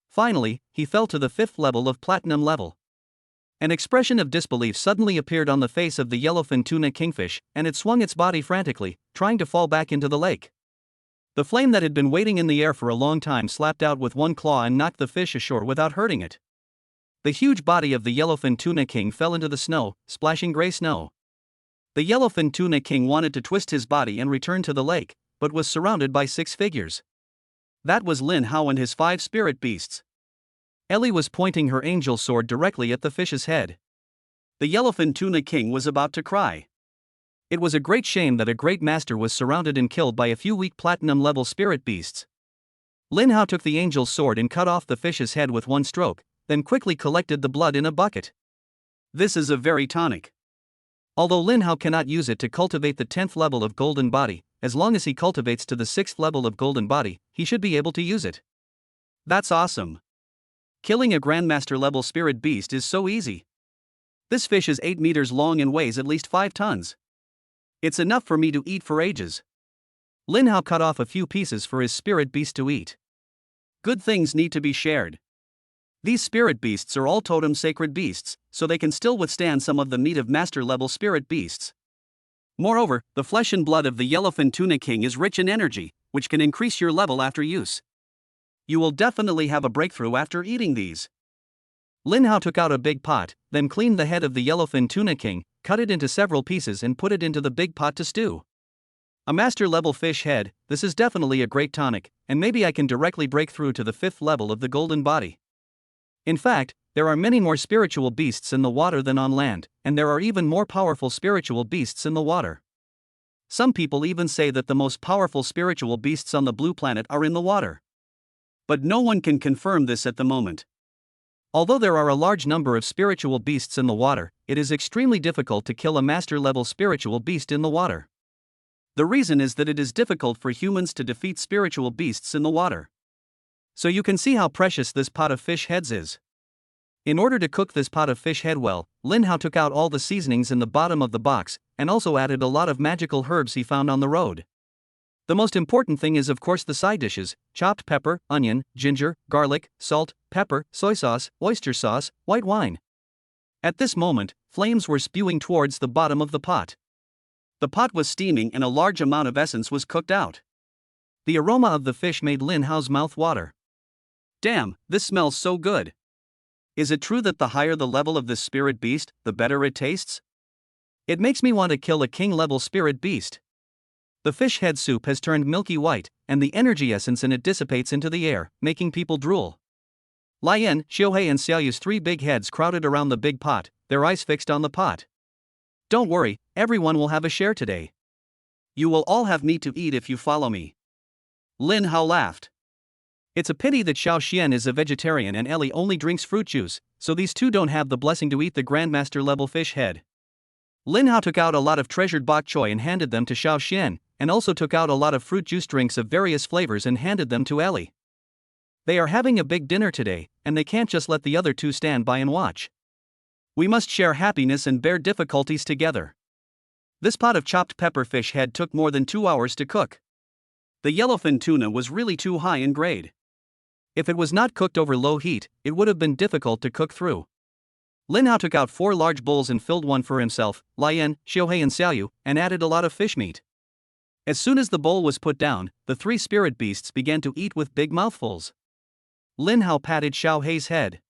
A: Finally, he fell to the 5th level of Platinum level. An expression of disbelief suddenly appeared on the face of the yellowfin tuna kingfish, and it swung its body frantically, trying to fall back into the lake. The flame that had been waiting in the air for a long time slapped out with one claw and knocked the fish ashore without hurting it. The huge body of the yellowfin tuna king fell into the snow, splashing gray snow. The yellowfin tuna king wanted to twist his body and return to the lake, but was surrounded by 6 figures. That was Lin Hao and his 5 spirit beasts. Ellie was pointing her angel sword directly at the fish's head. The yellowfin tuna king was about to cry. It was a great shame that a great master was surrounded and killed by a few weak platinum-level spirit beasts. Lin Hao took the angel's sword and cut off the fish's head with one stroke, then quickly collected the blood in a bucket. This is a very tonic. Although Lin Hao cannot use it to cultivate the 10th level of golden body, as long as he cultivates to the 6th level of golden body, he should be able to use it. That's awesome. Killing a grandmaster level spirit beast is so easy. This fish is 8 meters long and weighs at least 5 tons. It's enough for me to eat for ages. Lin Hao cut off a few pieces for his spirit beast to eat. Good things need to be shared. These spirit beasts are all totem sacred beasts, so they can still withstand some of the meat of master level spirit beasts. Moreover, the flesh and blood of the yellowfin tuna king is rich in energy, which can increase your level after use. You will definitely have a breakthrough after eating these. Lin Hao took out a big pot, then cleaned the head of the yellowfin tuna king, cut it into several pieces and put it into the big pot to stew. A master level fish head, this is definitely a great tonic, and maybe I can directly break through to the 5th level of the golden body. In fact, there are many more spiritual beasts in the water than on land, and there are even more powerful spiritual beasts in the water. Some people even say that the most powerful spiritual beasts on the blue planet are in the water. But no one can confirm this at the moment. Although there are a large number of spiritual beasts in the water, it is extremely difficult to kill a master-level spiritual beast in the water. The reason is that it is difficult for humans to defeat spiritual beasts in the water. So you can see how precious this pot of fish heads is. In order to cook this pot of fish head well, Lin Hao took out all the seasonings in the bottom of the box, and also added a lot of magical herbs he found on the road. The most important thing is of course the side dishes: chopped pepper, onion, ginger, garlic, salt, pepper, soy sauce, oyster sauce, white wine. At this moment, flames were spewing towards the bottom of the pot. The pot was steaming and a large amount of essence was cooked out. The aroma of the fish made Lin Hao's mouth water. Damn, this smells so good. Is it true that the higher the level of this spirit beast, the better it tastes? It makes me want to kill a king-level spirit beast. The fish head soup has turned milky white, and the energy essence in it dissipates into the air, making people drool. Lian, Xiaohei and Xiaoyu's 3 big heads crowded around the big pot, their eyes fixed on the pot. Don't worry, everyone will have a share today. You will all have meat to eat if you follow me. Lin Hao laughed. It's a pity that Xiao Xian is a vegetarian and Ellie only drinks fruit juice, so these two don't have the blessing to eat the Grandmaster level fish head. Lin Hao took out a lot of treasured bok choy and handed them to Xiao Xian, and also took out a lot of fruit juice drinks of various flavors and handed them to Ellie. They are having a big dinner today, and they can't just let the other two stand by and watch. We must share happiness and bear difficulties together. This pot of chopped pepper fish head took more than 2 hours to cook. The yellowfin tuna was really too high in grade. If it was not cooked over low heat, it would have been difficult to cook through. Lin Hao took out 4 large bowls and filled one for himself, Lian, Xiaohei and Xiaoyu, and added a lot of fish meat. As soon as the bowl was put down, the 3 spirit beasts began to eat with big mouthfuls. Lin Hao patted Xiaohei's head.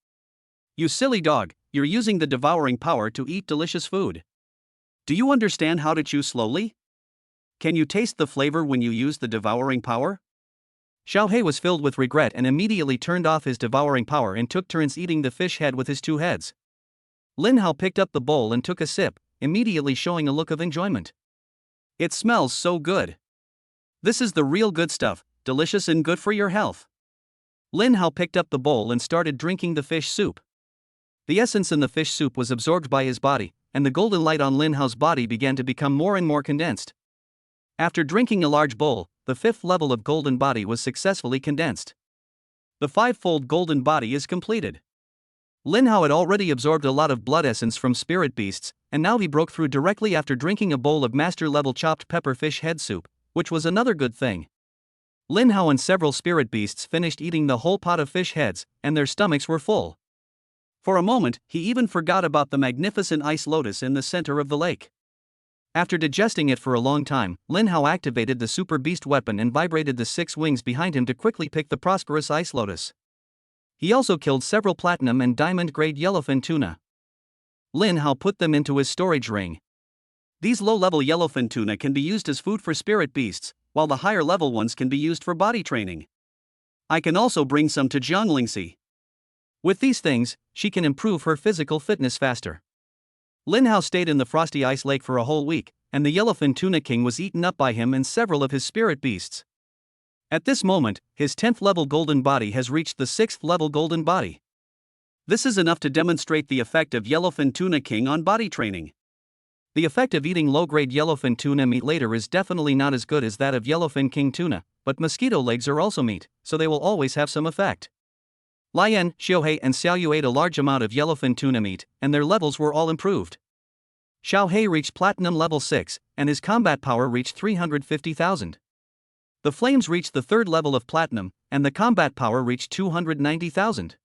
A: You silly dog, you're using the devouring power to eat delicious food. Do you understand how to chew slowly? Can you taste the flavor when you use the devouring power? Xiaohei was filled with regret and immediately turned off his devouring power and took turns eating the fish head with his 2 heads. Lin Hao picked up the bowl and took a sip, immediately showing a look of enjoyment. It smells so good. This is the real good stuff, delicious and good for your health. Lin Hao picked up the bowl and started drinking the fish soup. The essence in the fish soup was absorbed by his body, and the golden light on Lin Hao's body began to become more and more condensed. After drinking a large bowl, the 5th level of golden body was successfully condensed. The 5-fold golden body is completed. Lin Hao had already absorbed a lot of blood essence from spirit beasts, and now he broke through directly after drinking a bowl of master-level chopped pepper fish head soup, which was another good thing. Lin Hao and several spirit beasts finished eating the whole pot of fish heads, and their stomachs were full. For a moment, he even forgot about the magnificent ice lotus in the center of the lake. After digesting it for a long time, Lin Hao activated the super beast weapon and vibrated the 6 wings behind him to quickly pick the prosperous ice lotus. He also killed several platinum and diamond grade yellowfin tuna. Lin Hao put them into his storage ring. These low-level yellowfin tuna can be used as food for spirit beasts, while the higher-level ones can be used for body training. I can also bring some to Jianglingxi. With these things, she can improve her physical fitness faster. Lin Hao stayed in the frosty ice lake for a whole week, and the yellowfin tuna king was eaten up by him and several of his spirit beasts. At this moment, his 10th level golden body has reached the 6th level golden body. This is enough to demonstrate the effect of yellowfin tuna king on body training. The effect of eating low-grade yellowfin tuna meat later is definitely not as good as that of yellowfin king tuna, but mosquito legs are also meat, so they will always have some effect. Lian, Xiaohei and Xiaoyu ate a large amount of yellowfin tuna meat, and their levels were all improved. Xiaohei reached platinum level 6, and his combat power reached 350,000. The flames reached the 3rd level of platinum, and the combat power reached 290,000.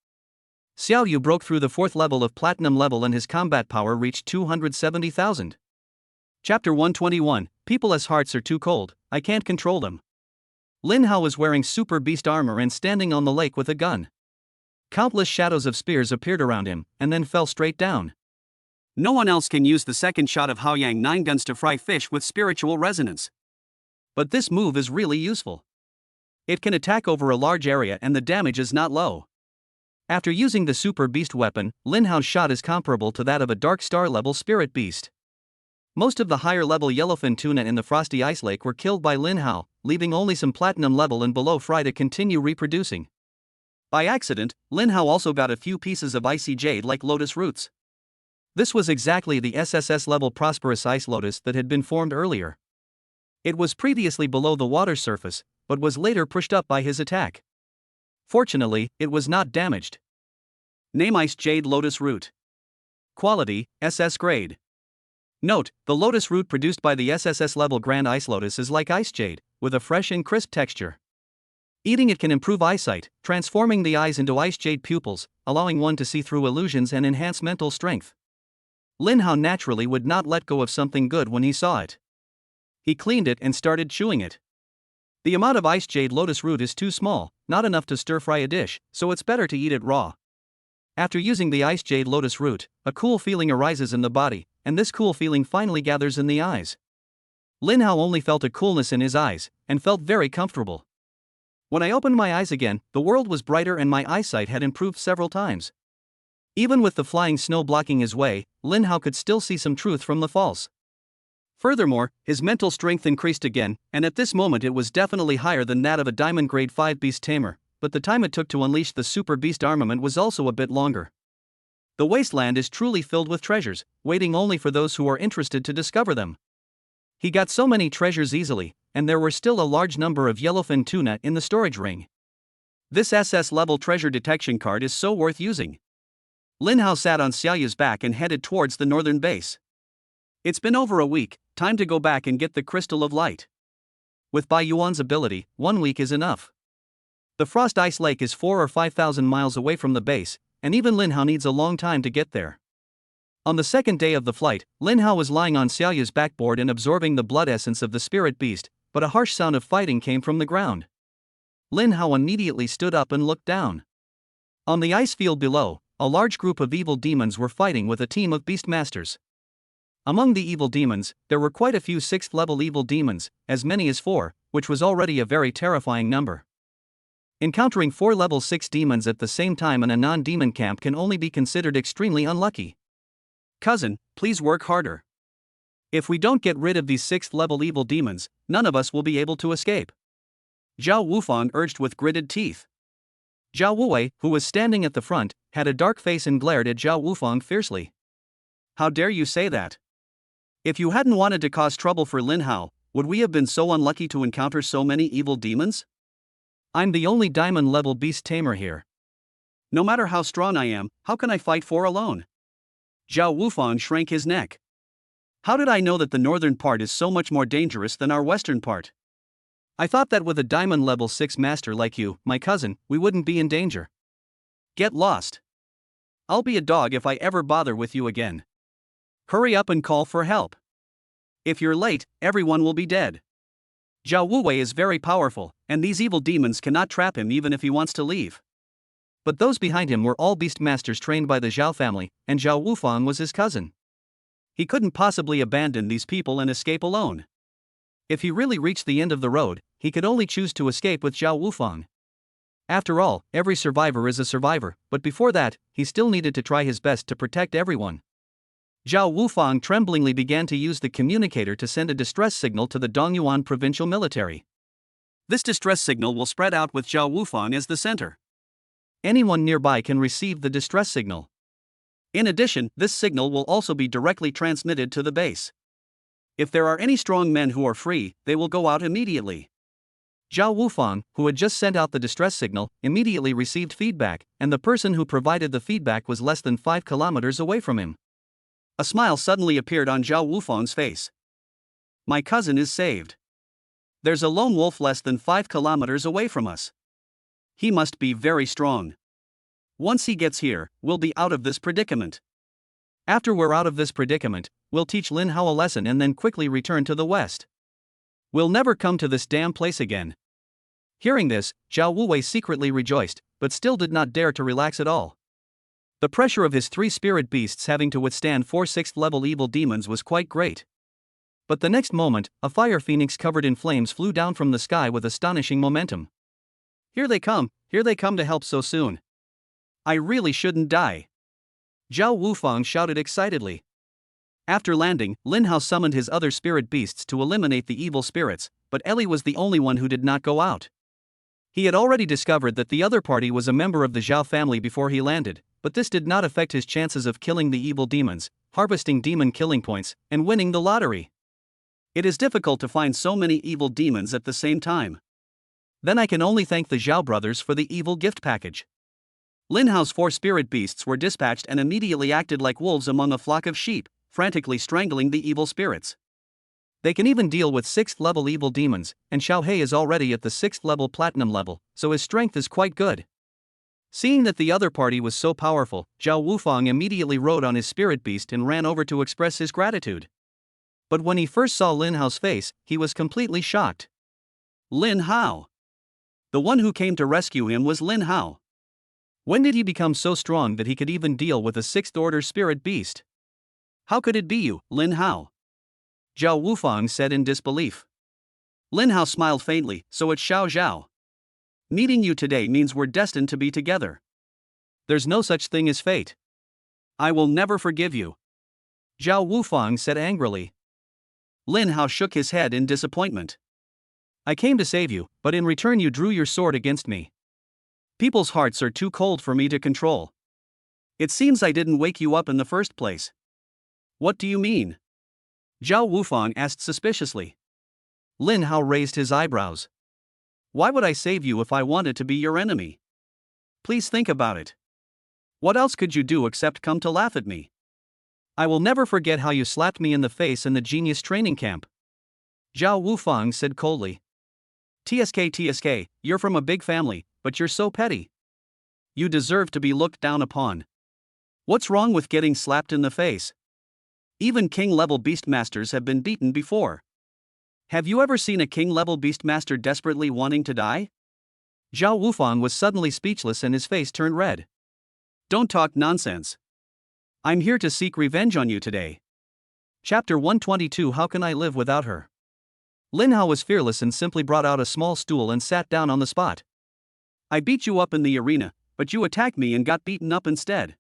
A: Xiaoyu broke through the 4th level of platinum level and his combat power reached 270,000. Chapter 121, People's hearts are too cold, I can't control them. Lin Hao was wearing super beast armor and standing on the lake with a gun. Countless shadows of spears appeared around him, and then fell straight down. No one else can use the second shot of Haoyang 9 guns to fry fish with spiritual resonance. But this move is really useful. It can attack over a large area and the damage is not low. After using the super beast weapon, Lin Hao's shot is comparable to that of a dark star level spirit beast. Most of the higher level yellowfin tuna in the frosty ice lake were killed by Lin Hao, leaving only some platinum level and below fry to continue reproducing. By accident, Lin Hao also got a few pieces of icy jade like lotus roots. This was exactly the SSS level prosperous ice lotus that had been formed earlier. It was previously below the water surface, but was later pushed up by his attack. Fortunately, it was not damaged. Name Ice Jade Lotus Root. Quality, SS grade. Note, the lotus root produced by the SSS level Grand Ice Lotus is like ice jade, with a fresh and crisp texture. Eating it can improve eyesight, transforming the eyes into ice jade pupils, allowing one to see through illusions and enhance mental strength. Lin Hao naturally would not let go of something good when he saw it. He cleaned it and started chewing it. The amount of ice jade lotus root is too small, not enough to stir-fry a dish, so it's better to eat it raw. After using the ice jade lotus root, a cool feeling arises in the body, and this cool feeling finally gathers in the eyes. Lin Hao only felt a coolness in his eyes, and felt very comfortable. When I opened my eyes again, the world was brighter and my eyesight had improved several times. Even with the flying snow blocking his way, Lin Hao could still see some truth from the false. Furthermore, his mental strength increased again, and at this moment it was definitely higher than that of a Diamond Grade 5 Beast Tamer, but the time it took to unleash the Super Beast armament was also a bit longer. The wasteland is truly filled with treasures, waiting only for those who are interested to discover them. He got so many treasures easily, and there were still a large number of yellowfin tuna in the storage ring. This SS level treasure detection card is so worth using. Lin Hao sat on Xiaoyu's back and headed towards the northern base. It's been over a week, time to go back and get the Crystal of Light. With Bai Yuan's ability, 1 week is enough. The Frost Ice Lake is 4,000 or 5,000 miles away from the base, and even Lin Hao needs a long time to get there. On the second day of the flight, Lin Hao was lying on Xiaoyu's backboard and absorbing the blood essence of the spirit beast, but a harsh sound of fighting came from the ground. Lin Hao immediately stood up and looked down. On the ice field below, a large group of evil demons were fighting with a team of beastmasters. Among the evil demons, there were quite a few 6th level evil demons, as many as 4, which was already a very terrifying number. Encountering 4 level 6 demons at the same time in a non-demon camp can only be considered extremely unlucky. Cousin, please work harder. If we don't get rid of these 6th level evil demons, none of us will be able to escape. Zhao Wufang urged with gritted teeth. Zhao Wuwei, who was standing at the front, had a dark face and glared at Zhao Wufang fiercely. How dare you say that? If you hadn't wanted to cause trouble for Lin Hao, would we have been so unlucky to encounter so many evil demons? I'm the only diamond level beast tamer here. No matter how strong I am, how can I fight 4 alone? Zhao Wufang shrank his neck. How did I know that the northern part is so much more dangerous than our western part? I thought that with a diamond level 6 master like you, my cousin, we wouldn't be in danger. Get lost. I'll be a dog if I ever bother with you again. Hurry up and call for help. If you're late, everyone will be dead. Zhao Wuwei is very powerful, and these evil demons cannot trap him even if he wants to leave. But those behind him were all beastmasters trained by the Zhao family, and Zhao Wufang was his cousin. He couldn't possibly abandon these people and escape alone. If he really reached the end of the road, he could only choose to escape with Zhao Wufang. After all, every survivor is a survivor, but before that, he still needed to try his best to protect everyone. Zhao Wufang tremblingly began to use the communicator to send a distress signal to the Dongyuan provincial military. This distress signal will spread out with Zhao Wufang as the center. Anyone nearby can receive the distress signal. In addition, this signal will also be directly transmitted to the base. If there are any strong men who are free, they will go out immediately. Zhao Wufang, who had just sent out the distress signal, immediately received feedback, and the person who provided the feedback was less than 5 kilometers away from him. A smile suddenly appeared on Zhao Wufang's face. My cousin is saved. There's a lone wolf less than 5 kilometers away from us. He must be very strong. Once he gets here, we'll be out of this predicament. After we're out of this predicament, we'll teach Lin Hao a lesson and then quickly return to the west. We'll never come to this damn place again. Hearing this, Zhao Wuwei secretly rejoiced, but still did not dare to relax at all. The pressure of his 3 spirit beasts having to withstand 4 6th-level evil demons was quite great. But the next moment, a fire phoenix covered in flames flew down from the sky with astonishing momentum. Here they come to help so soon. I really shouldn't die. Zhao Wufang shouted excitedly. After landing, Lin Hao summoned his other spirit beasts to eliminate the evil spirits, but Ellie was the only one who did not go out. He had already discovered that the other party was a member of the Zhao family before he landed, but this did not affect his chances of killing the evil demons, harvesting demon killing points, and winning the lottery. It is difficult to find so many evil demons at the same time. Then I can only thank the Zhao brothers for the evil gift package. Lin Hao's 4 spirit beasts were dispatched and immediately acted like wolves among a flock of sheep, frantically strangling the evil spirits. They can even deal with 6th-level evil demons, and Xiao He is already at the 6th-level platinum level, so his strength is quite good. Seeing that the other party was so powerful, Zhao Wufang immediately rode on his spirit beast and ran over to express his gratitude. But when he first saw Lin Hao's face, he was completely shocked. Lin Hao! The one who came to rescue him was Lin Hao. When did he become so strong that he could even deal with a 6th-order spirit beast? How could it be you, Lin Hao? Zhao Wufang said in disbelief. Lin Hao smiled faintly, so it's Xiao Zhao. Meeting you today means we're destined to be together. There's no such thing as fate. I will never forgive you. Zhao Wufang said angrily. Lin Hao shook his head in disappointment. I came to save you, but in return you drew your sword against me. People's hearts are too cold for me to control. It seems I didn't wake you up in the first place. What do you mean? Zhao Wufang asked suspiciously. Lin Hao raised his eyebrows. Why would I save you if I wanted to be your enemy? Please think about it. What else could you do except come to laugh at me? I will never forget how you slapped me in the face in the genius training camp. Zhao Wufang said coldly. TSK, you're from a big family, but you're so petty. You deserve to be looked down upon. What's wrong with getting slapped in the face? Even king-level beastmasters have been beaten before. Have you ever seen a king-level beastmaster desperately wanting to die? Zhao Wufang was suddenly speechless and his face turned red. Don't talk nonsense. I'm here to seek revenge on you today. Chapter 122 How Can I Live Without Her? Lin Hao was fearless and simply brought out a small stool and sat down on the spot. I beat you up in the arena, but you attacked me and got beaten up instead.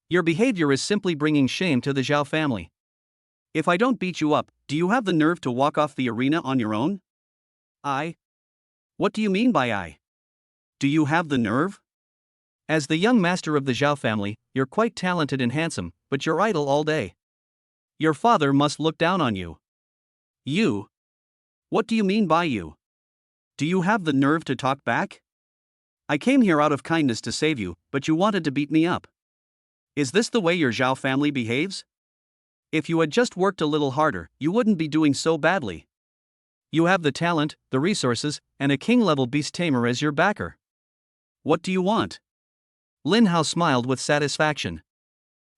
A: Your behavior is simply bringing shame to the Zhao family. If I don't beat you up, do you have the nerve to walk off the arena on your own? I? What do you mean by I? Do you have the nerve? As the young master of the Zhao family, you're quite talented and handsome, but you're idle all day. Your father must look down on you. You? What do you mean by you? Do you have the nerve to talk back? I came here out of kindness to save you, but you wanted to beat me up. Is this the way your Zhao family behaves? If you had just worked a little harder, you wouldn't be doing so badly. You have the talent, the resources, and a king-level beast tamer as your backer. What do you want? Lin Hao smiled with satisfaction.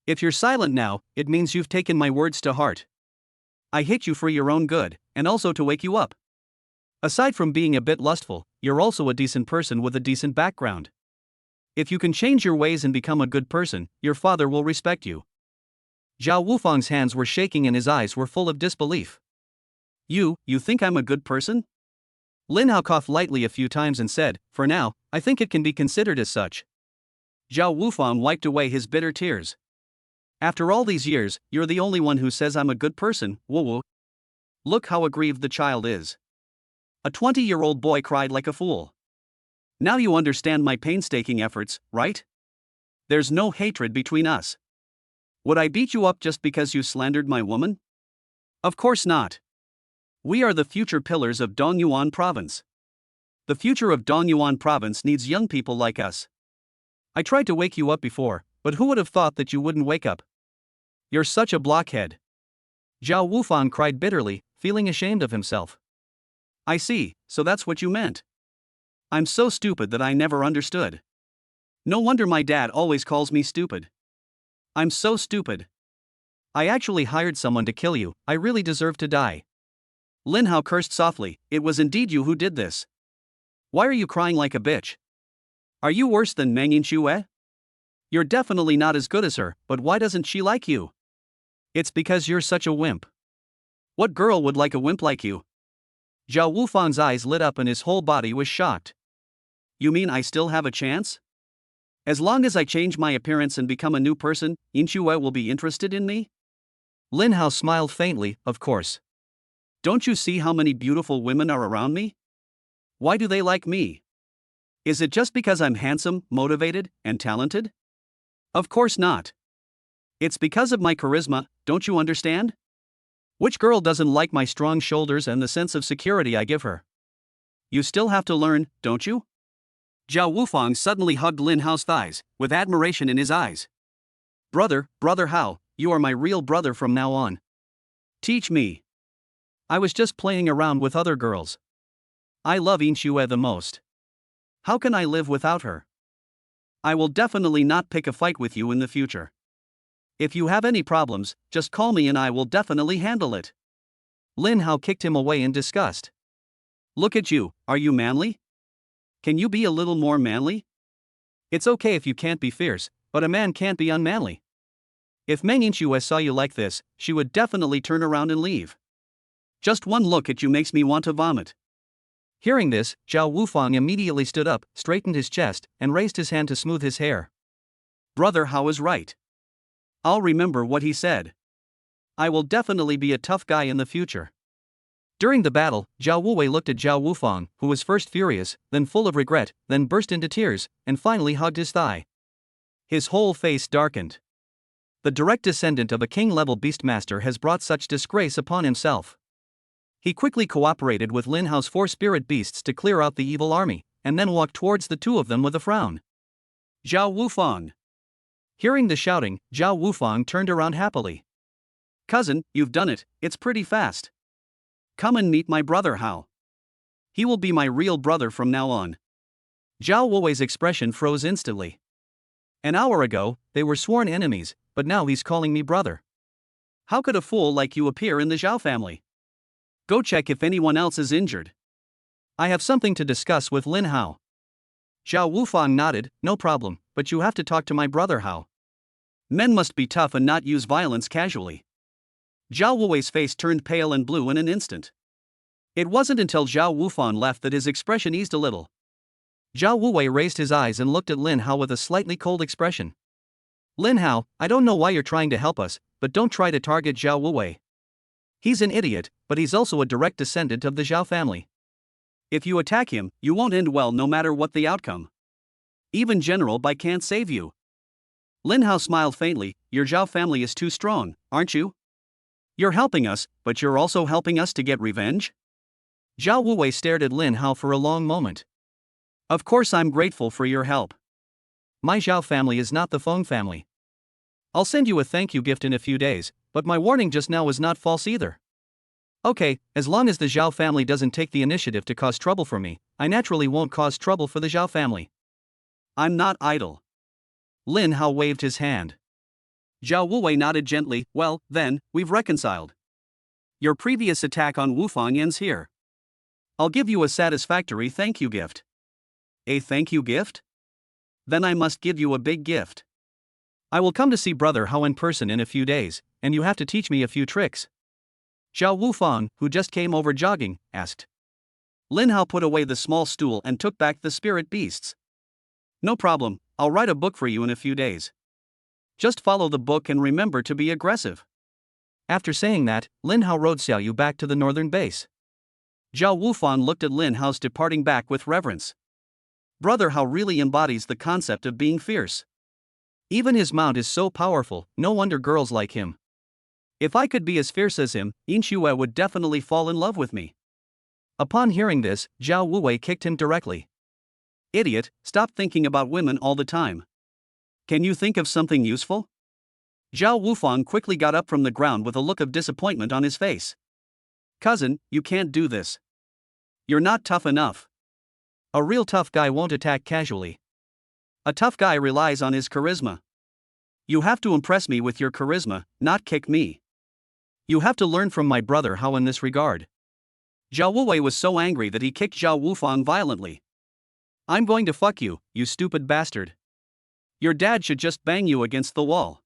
A: If you're silent now, it means you've taken my words to heart. I hate you for your own good, and also to wake you up. Aside from being a bit lustful, you're also a decent person with a decent background. If you can change your ways and become a good person, your father will respect you. Zhao Wufang's hands were shaking and his eyes were full of disbelief. You think I'm a good person? Lin Hao coughed lightly a few times and said, for now, I think it can be considered as such. Zhao Wufang wiped away his bitter tears. After all these years, you're the only one who says I'm a good person, Wu. Look how aggrieved the child is. A 20-year-old boy cried like a fool. Now you understand my painstaking efforts, right? There's no hatred between us. Would I beat you up just because you slandered my woman? Of course not. We are the future pillars of Dongyuan province. The future of Dongyuan province needs young people like us. I tried to wake you up before, but who would have thought that you wouldn't wake up? You're such a blockhead. Zhao Wufang cried bitterly, feeling ashamed of himself. I see, so that's what you meant. I'm so stupid that I never understood. No wonder my dad always calls me stupid. I'm so stupid. I actually hired someone to kill you, I really deserve to die. Lin Hao cursed softly, it was indeed you who did this. Why are you crying like a bitch? Are you worse than Meng Yinxue? You're definitely not as good as her, but why doesn't she like you? It's because you're such a wimp. What girl would like a wimp like you? Zhao Wufang's eyes lit up and his whole body was shocked. You mean I still have a chance? As long as I change my appearance and become a new person, Yinxue will be interested in me? Lin Hao smiled faintly, of course. Don't you see how many beautiful women are around me? Why do they like me? Is it just because I'm handsome, motivated, and talented? Of course not. It's because of my charisma, don't you understand? Which girl doesn't like my strong shoulders and the sense of security I give her? You still have to learn, don't you? Zhao Wufang suddenly hugged Lin Hao's thighs, with admiration in his eyes. Brother Hao, you are my real brother from now on. Teach me. I was just playing around with other girls. I love Yinxue the most. How can I live without her? I will definitely not pick a fight with you in the future. If you have any problems, just call me and I will definitely handle it. Lin Hao kicked him away in disgust. Look at you, are you manly? Can you be a little more manly? It's okay if you can't be fierce, but a man can't be unmanly. If Meng Yinxue saw you like this, she would definitely turn around and leave. Just one look at you makes me want to vomit. Hearing this, Zhao Wufang immediately stood up, straightened his chest, and raised his hand to smooth his hair. Brother Hao is right. I'll remember what he said. I will definitely be a tough guy in the future. During the battle, Zhao Wuwei looked at Zhao Wufang, who was first furious, then full of regret, then burst into tears, and finally hugged his thigh. His whole face darkened. The direct descendant of a king-level beastmaster has brought such disgrace upon himself. He quickly cooperated with Lin Hao's 4 spirit beasts to clear out the evil army, and then walked towards the two of them with a frown. Zhao Wufang. Hearing the shouting, Zhao Wufang turned around happily. Cousin, you've done it, it's pretty fast. Come and meet my brother Hao. He will be my real brother from now on. Zhao Wuwei's expression froze instantly. An hour ago, they were sworn enemies, but now he's calling me brother. How could a fool like you appear in the Zhao family? Go check if anyone else is injured. I have something to discuss with Lin Hao. Zhao Wufang nodded, no problem, but you have to talk to my brother Hao. Men must be tough and not use violence casually. Zhao Wuwei's face turned pale and blue in an instant. It wasn't until Zhao Wufang left that his expression eased a little. Zhao Wuwei raised his eyes and looked at Lin Hao with a slightly cold expression. Lin Hao, I don't know why you're trying to help us, but don't try to target Zhao Wuwei. He's an idiot, but he's also a direct descendant of the Zhao family. If you attack him, you won't end well no matter what the outcome. Even General Bai can't save you. Lin Hao smiled faintly, your Zhao family is too strong, aren't you? You're helping us, but you're also helping us to get revenge? Zhao Wuwei stared at Lin Hao for a long moment. Of course I'm grateful for your help. My Zhao family is not the Feng family. I'll send you a thank you gift in a few days, but my warning just now was not false either. Okay, as long as the Zhao family doesn't take the initiative to cause trouble for me, I naturally won't cause trouble for the Zhao family. I'm not idle. Lin Hao waved his hand. Zhao Wuwei nodded gently, well, then, we've reconciled. Your previous attack on Wufang ends here. I'll give you a satisfactory thank you gift. A thank you gift? Then I must give you a big gift. I will come to see Brother Hao in person in a few days, and you have to teach me a few tricks. Zhao Wufang, who just came over jogging, asked. Lin Hao put away the small stool and took back the spirit beasts. No problem, I'll write a book for you in a few days. Just follow the book and remember to be aggressive. After saying that, Lin Hao rode Xiaoyu back to the northern base. Zhao Wufang looked at Lin Hao's departing back with reverence. Brother Hao really embodies the concept of being fierce. Even his mount is so powerful, no wonder girls like him. If I could be as fierce as him, Yin Xue would definitely fall in love with me. Upon hearing this, Zhao Wuwei kicked him directly. Idiot, stop thinking about women all the time. Can you think of something useful? Zhao Wufang quickly got up from the ground with a look of disappointment on his face. Cousin, you can't do this. You're not tough enough. A real tough guy won't attack casually. A tough guy relies on his charisma. You have to impress me with your charisma, not kick me. You have to learn from my brother Hao in this regard. Zhao Wuwei was so angry that he kicked Zhao Wufang violently. I'm going to fuck you, you stupid bastard. Your dad should just bang you against the wall.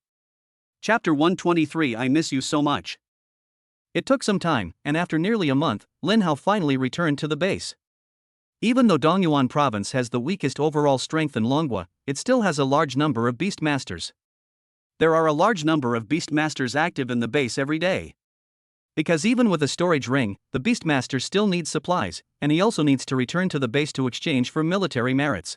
A: Chapter 123. I miss you so much. It took some time, and after nearly a month, Lin Hao finally returned to the base. Even though Dongyuan province has the weakest overall strength in Longhua, it still has a large number of beast masters. There are a large number of beast masters active in the base every day. Because even with a storage ring, the beastmaster still needs supplies, and he also needs to return to the base to exchange for military merits.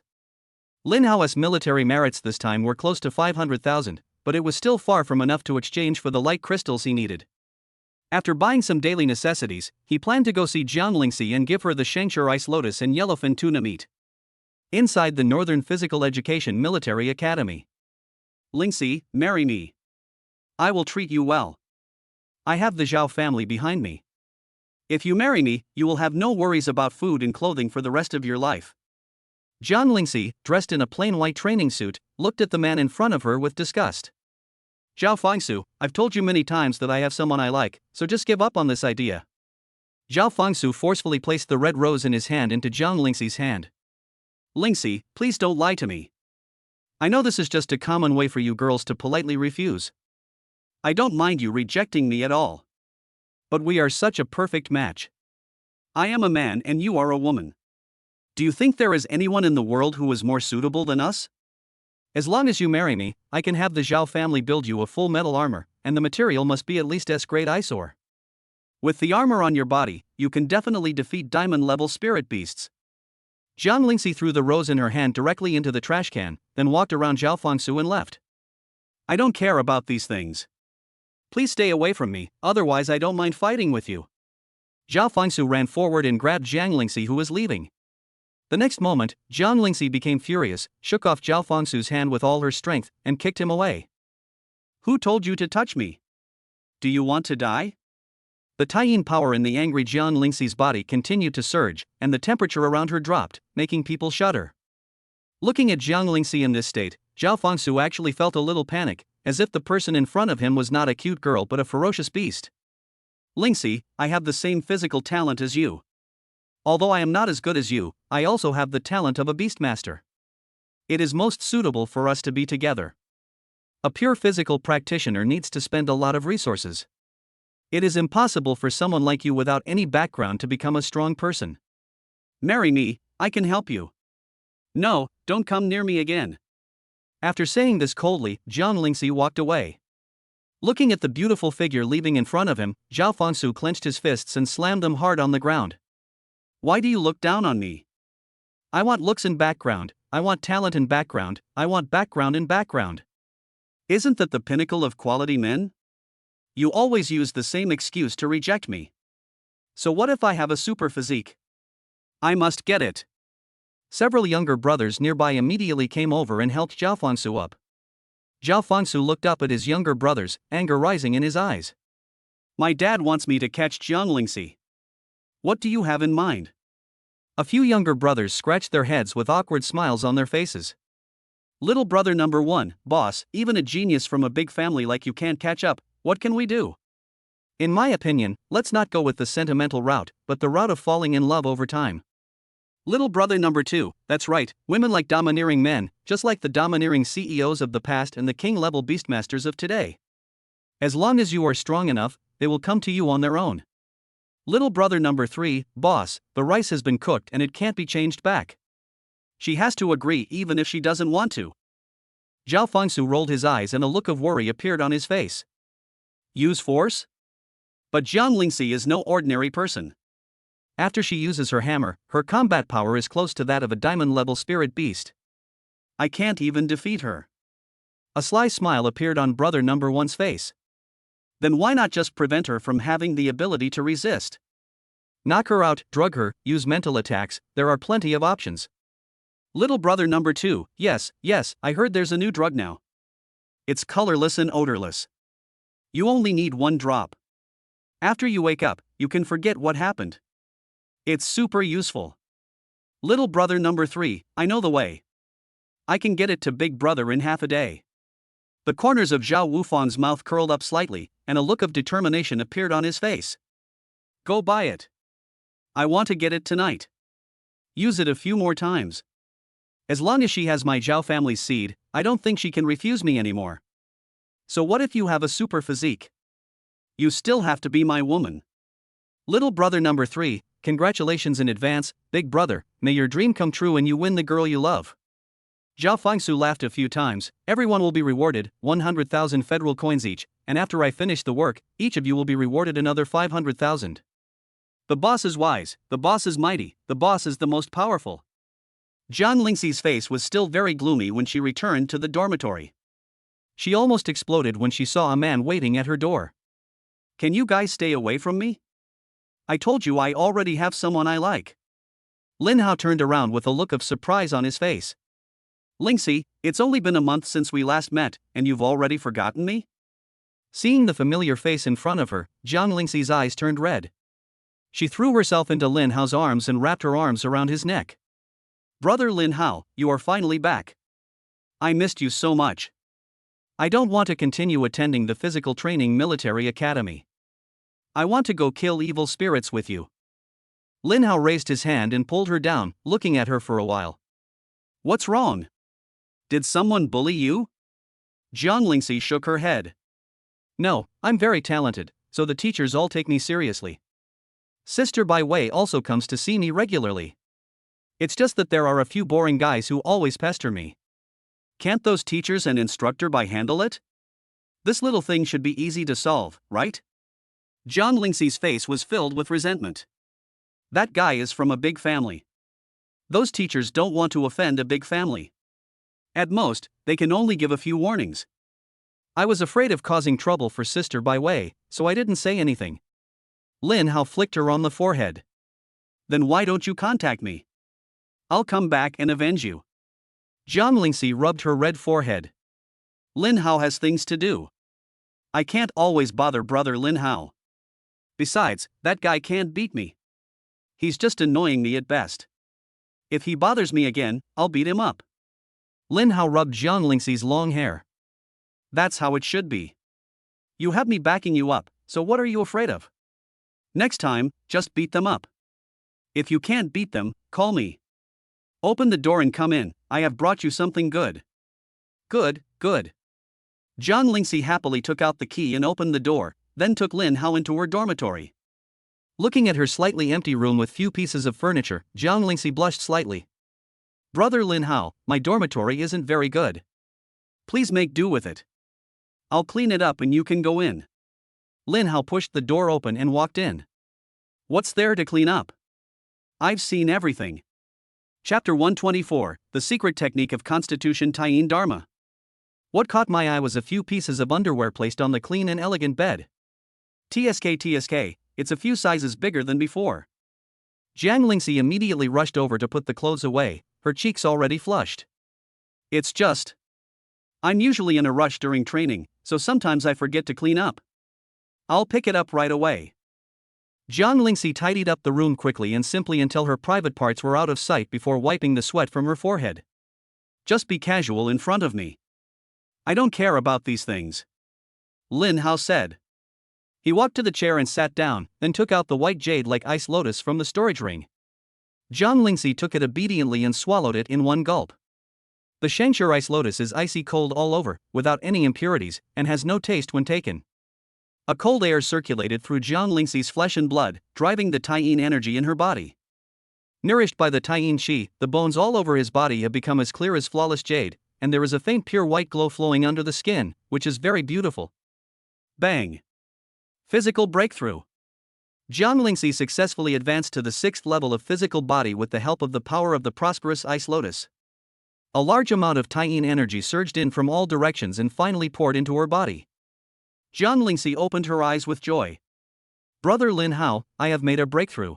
A: Lin Hao's military merits this time were close to 500,000, but it was still far from enough to exchange for the light crystals he needed. After buying some daily necessities, he planned to go see Jiang Lingxi and give her the Shengshur ice lotus and yellowfin tuna meat. Inside the Northern Physical Education Military Academy. Lingxi, marry me. I will treat you well. I have the Zhao family behind me. If you marry me, you will have no worries about food and clothing for the rest of your life. Jiang Lingxi, dressed in a plain white training suit, looked at the man in front of her with disgust. Zhao Fangsu, I've told you many times that I have someone I like, so just give up on this idea. Zhao Fangsu forcefully placed the red rose in his hand into Jiang Lingxi's hand. Lingxi, please don't lie to me. I know this is just a common way for you girls to politely refuse. I don't mind you rejecting me at all. But we are such a perfect match. I am a man and you are a woman. Do you think there is anyone in the world who is more suitable than us? As long as you marry me, I can have the Zhao family build you a full metal armor, and the material must be at least S-grade eyesore. With the armor on your body, you can definitely defeat diamond-level spirit beasts. Jiang Lingxi threw the rose in her hand directly into the trash can, then walked around Zhao Fangsu and left. I don't care about these things. Please stay away from me, otherwise I don't mind fighting with you. Zhao Fangsu ran forward and grabbed Jiang Lingxi, who was leaving. The next moment, Jiang Lingxi became furious, shook off Zhao Fangsu's hand with all her strength, and kicked him away. Who told you to touch me? Do you want to die? The Taiyin power in the angry Jiang Lingxi's body continued to surge, and the temperature around her dropped, making people shudder. Looking at Jiang Lingxi in this state, Zhao Fangsu actually felt a little panic, as if the person in front of him was not a cute girl but a ferocious beast. Lingxi, I have the same physical talent as you. Although I am not as good as you, I also have the talent of a beastmaster. It is most suitable for us to be together. A pure physical practitioner needs to spend a lot of resources. It is impossible for someone like you without any background to become a strong person. Marry me, I can help you. No, don't come near me again. After saying this coldly, Jiang Lingxi walked away. Looking at the beautiful figure leaving in front of him, Zhao Fangsu clenched his fists and slammed them hard on the ground. Why do you look down on me? I want looks and background, I want talent and background, I want background and background. Isn't that the pinnacle of quality men? You always use the same excuse to reject me. So what if I have a super physique? I must get it. Several younger brothers nearby immediately came over and helped Zhao Fangsu up. Zhao Fangsu looked up at his younger brothers, anger rising in his eyes. My dad wants me to catch Jiang Lingxi. What do you have in mind? A few younger brothers scratched their heads with awkward smiles on their faces. Little brother number 1, boss, even a genius from a big family like you can't catch up, what can we do? In my opinion, let's not go with the sentimental route, but the route of falling in love over time. Little brother number 2, that's right, women like domineering men, just like the domineering CEOs of the past and the king-level beastmasters of today. As long as you are strong enough, they will come to you on their own. Little brother number 3, boss, the rice has been cooked and it can't be changed back. She has to agree even if she doesn't want to. Zhao Fengsu rolled his eyes and a look of worry appeared on his face. Use force? But Jiang Lingxi is no ordinary person. After she uses her hammer, her combat power is close to that of a diamond-level spirit beast. I can't even defeat her. A sly smile appeared on brother number 1's face. Then why not just prevent her from having the ability to resist? Knock her out, drug her, use mental attacks, there are plenty of options. Little brother number 2, yes, I heard there's a new drug now. It's colorless and odorless. You only need 1 drop. After you wake up, you can forget what happened. It's super useful. Little brother number 3, I know the way. I can get it to big brother in half a day. The corners of Zhao Wufang's mouth curled up slightly, and a look of determination appeared on his face. Go buy it. I want to get it tonight. Use it a few more times. As long as she has my Zhao family's seed, I don't think she can refuse me anymore. So what if you have a super physique? You still have to be my woman. Little brother number 3, congratulations in advance, big brother, may your dream come true and you win the girl you love. Zhao Fengsu laughed a few times. Everyone will be rewarded 100,000 federal coins each, and after I finish the work, each of you will be rewarded another 500,000. The boss is wise, the boss is mighty, the boss is the most powerful. Jiang Lingxi's face was still very gloomy when she returned to the dormitory. She almost exploded when she saw a man waiting at her door. Can you guys stay away from me? I told you I already have someone I like. Lin Hao turned around with a look of surprise on his face. Lingxi, it's only been a month since we last met, and you've already forgotten me? Seeing the familiar face in front of her, Jiang Lingxi's eyes turned red. She threw herself into Lin Hao's arms and wrapped her arms around his neck. Brother Lin Hao, you are finally back. I missed you so much. I don't want to continue attending the physical training military academy. I want to go kill evil spirits with you. Lin Hao raised his hand and pulled her down, looking at her for a while. What's wrong? Did someone bully you? Jiang Lingxi shook her head. No, I'm very talented, so the teachers all take me seriously. Sister Bai Wei also comes to see me regularly. It's just that there are a few boring guys who always pester me. Can't those teachers and instructor Bai handle it? This little thing should be easy to solve, right? Jiang Lingxi's face was filled with resentment. That guy is from a big family. Those teachers don't want to offend a big family. At most, they can only give a few warnings. I was afraid of causing trouble for Sister Bai Wei, so I didn't say anything. Lin Hao flicked her on the forehead. Then why don't you contact me? I'll come back and avenge you. Jiang Lingxi rubbed her red forehead. Lin Hao has things to do. I can't always bother brother Lin Hao. Besides, that guy can't beat me. He's just annoying me at best. If he bothers me again, I'll beat him up. Lin Hao rubbed Jiang Lingxi's long hair. That's how it should be. You have me backing you up, so what are you afraid of? Next time, just beat them up. If you can't beat them, call me. Open the door and come in, I have brought you something good. Good. Jiang Lingxi happily took out the key and opened the door, then took Lin Hao into her dormitory. Looking at her slightly empty room with few pieces of furniture, Jiang Lingxi blushed slightly. Brother Lin Hao, my dormitory isn't very good. Please make do with it. I'll clean it up and you can go in. Lin Hao pushed the door open and walked in. What's there to clean up? I've seen everything. Chapter 124, The Secret Technique of Constitution Taiyin Dharma. What caught my eye was a few pieces of underwear placed on the clean and elegant bed. TSK, it's a few sizes bigger than before. Jiang Lingxi immediately rushed over to put the clothes away, her cheeks already flushed. It's just. I'm usually in a rush during training, so sometimes I forget to clean up. I'll pick it up right away. Jiang Lingxi tidied up the room quickly and simply until her private parts were out of sight before wiping the sweat from her forehead. Just be casual in front of me. I don't care about these things. Lin Hao said. He walked to the chair and sat down, then took out the white jade like ice lotus from the storage ring. Jiang Lingxi took it obediently and swallowed it in one gulp. The Shangshur ice lotus is icy cold all over, without any impurities, and has no taste when taken. A cold air circulated through Jiang Lingxi's flesh and blood, driving the Taiyin energy in her body. Nourished by the Taiyin Qi, the bones all over his body have become as clear as flawless jade, and there is a faint pure white glow flowing under the skin, which is very beautiful. Bang! Physical breakthrough. Jiang Lingxi successfully advanced to the 6th level of physical body with the help of the power of the prosperous ice lotus. A large amount of Taiyin energy surged in from all directions and finally poured into her body. Jiang Lingxi opened her eyes with joy. Brother Lin Hao, I have made a breakthrough.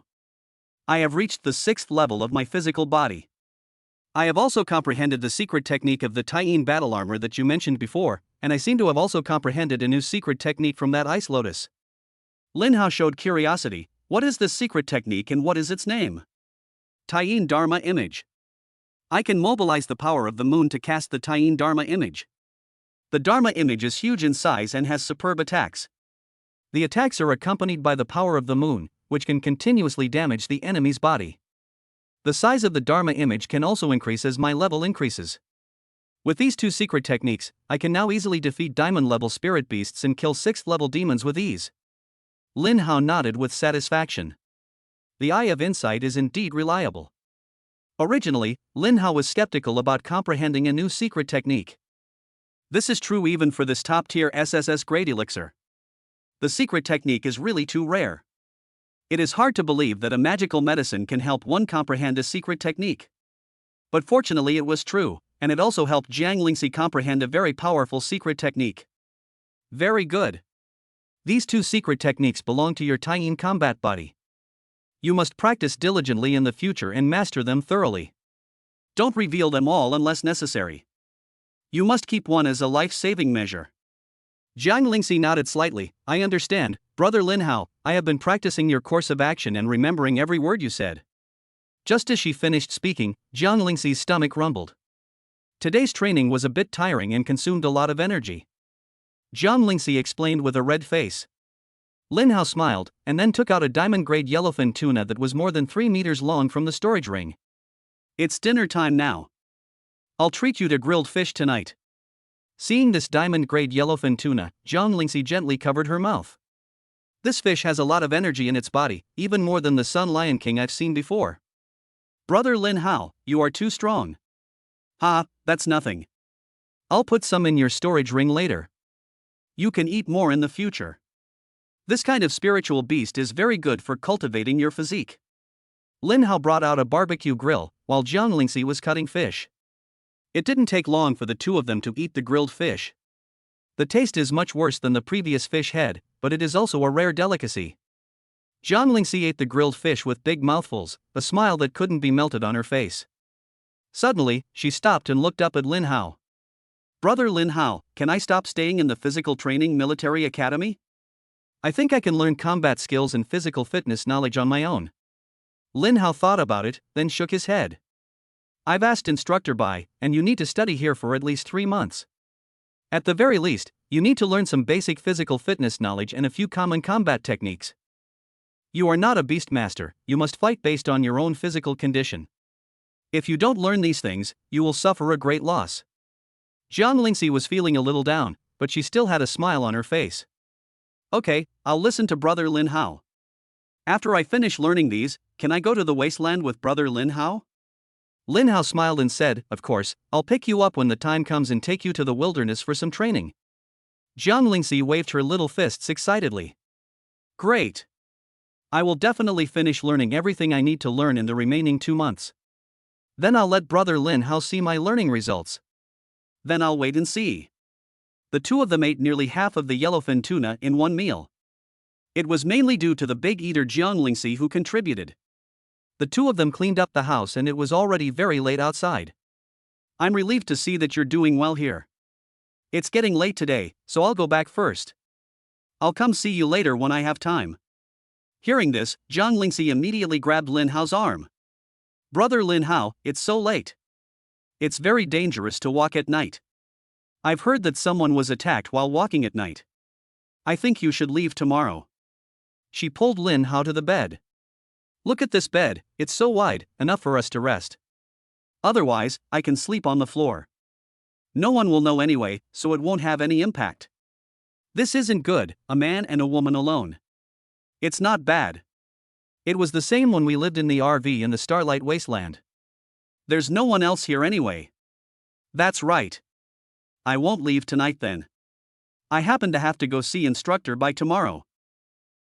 A: I have reached the 6th level of my physical body. I have also comprehended the secret technique of the Taiyin battle armor that you mentioned before, and I seem to have also comprehended a new secret technique from that ice lotus. Lin Hao showed curiosity. What is this secret technique and what is its name? Taiyin Dharma Image. I can mobilize the power of the moon to cast the Taiyin Dharma Image. The Dharma Image is huge in size and has superb attacks. The attacks are accompanied by the power of the moon, which can continuously damage the enemy's body. The size of the Dharma Image can also increase as my level increases. With these two secret techniques, I can now easily defeat diamond-level spirit beasts and kill 6th-level demons with ease. Lin Hao nodded with satisfaction. The Eye of Insight is indeed reliable. Originally, Lin Hao was skeptical about comprehending a new secret technique. This is true even for this top-tier SSS grade elixir. The secret technique is really too rare. It is hard to believe that a magical medicine can help one comprehend a secret technique. But fortunately it was true, and it also helped Jiang Lingxi comprehend a very powerful secret technique. Very good. These two secret techniques belong to your Taiyin combat body. You must practice diligently in the future and master them thoroughly. Don't reveal them all unless necessary. You must keep one as a life-saving measure. Jiang Lingxi nodded slightly. I understand, Brother Lin Hao, I have been practicing your course of action and remembering every word you said. Just as she finished speaking, Jiang Lingxi's stomach rumbled. Today's training was a bit tiring and consumed a lot of energy. Jiang Lingxi explained with a red face. Lin Hao smiled, and then took out a diamond-grade yellowfin tuna that was more than 3 meters long from the storage ring. It's dinner time now. I'll treat you to grilled fish tonight. Seeing this diamond-grade yellowfin tuna, Jiang Lingxi gently covered her mouth. This fish has a lot of energy in its body, even more than the Sun Lion King I've seen before. Brother Lin Hao, you are too strong. Ha, that's nothing. I'll put some in your storage ring later. You can eat more in the future. This kind of spiritual beast is very good for cultivating your physique. Lin Hao brought out a barbecue grill, while Jiang Lingxi was cutting fish. It didn't take long for the two of them to eat the grilled fish. The taste is much worse than the previous fish head, but it is also a rare delicacy. Jiang Lingxi ate the grilled fish with big mouthfuls, a smile that couldn't be melted on her face. Suddenly, she stopped and looked up at Lin Hao. Brother Lin Hao, can I stop staying in the physical training military academy? I think I can learn combat skills and physical fitness knowledge on my own. Lin Hao thought about it, then shook his head. I've asked Instructor Bai, and you need to study here for at least 3 months. At the very least, you need to learn some basic physical fitness knowledge and a few common combat techniques. You are not a beastmaster, you must fight based on your own physical condition. If you don't learn these things, you will suffer a great loss. Jiang Lingxi was feeling a little down, but she still had a smile on her face. Okay, I'll listen to Brother Lin Hao. After I finish learning these, can I go to the wasteland with Brother Lin Hao? Lin Hao smiled and said, of course, I'll pick you up when the time comes and take you to the wilderness for some training. Jiang Lingxi waved her little fists excitedly. Great! I will definitely finish learning everything I need to learn in the remaining 2 months. Then I'll let Brother Lin Hao see my learning results. Then I'll wait and see. The two of them ate nearly half of the yellowfin tuna in one meal. It was mainly due to the big eater Jiang Lingxi who contributed. The two of them cleaned up the house and it was already very late outside. I'm relieved to see that you're doing well here. It's getting late today, so I'll go back first. I'll come see you later when I have time. Hearing this, Jiang Lingxi immediately grabbed Lin Hao's arm. Brother Lin Hao, it's so late. It's very dangerous to walk at night. I've heard that someone was attacked while walking at night. I think you should leave tomorrow. She pulled Lin Hao to the bed. Look at this bed, it's so wide, enough for us to rest. Otherwise, I can sleep on the floor. No one will know anyway, so it won't have any impact. This isn't good, a man and a woman alone. It's not bad. It was the same when we lived in the RV in the Starlight Wasteland. There's no one else here anyway. That's right. I won't leave tonight then. I happen to have to go see instructor by tomorrow.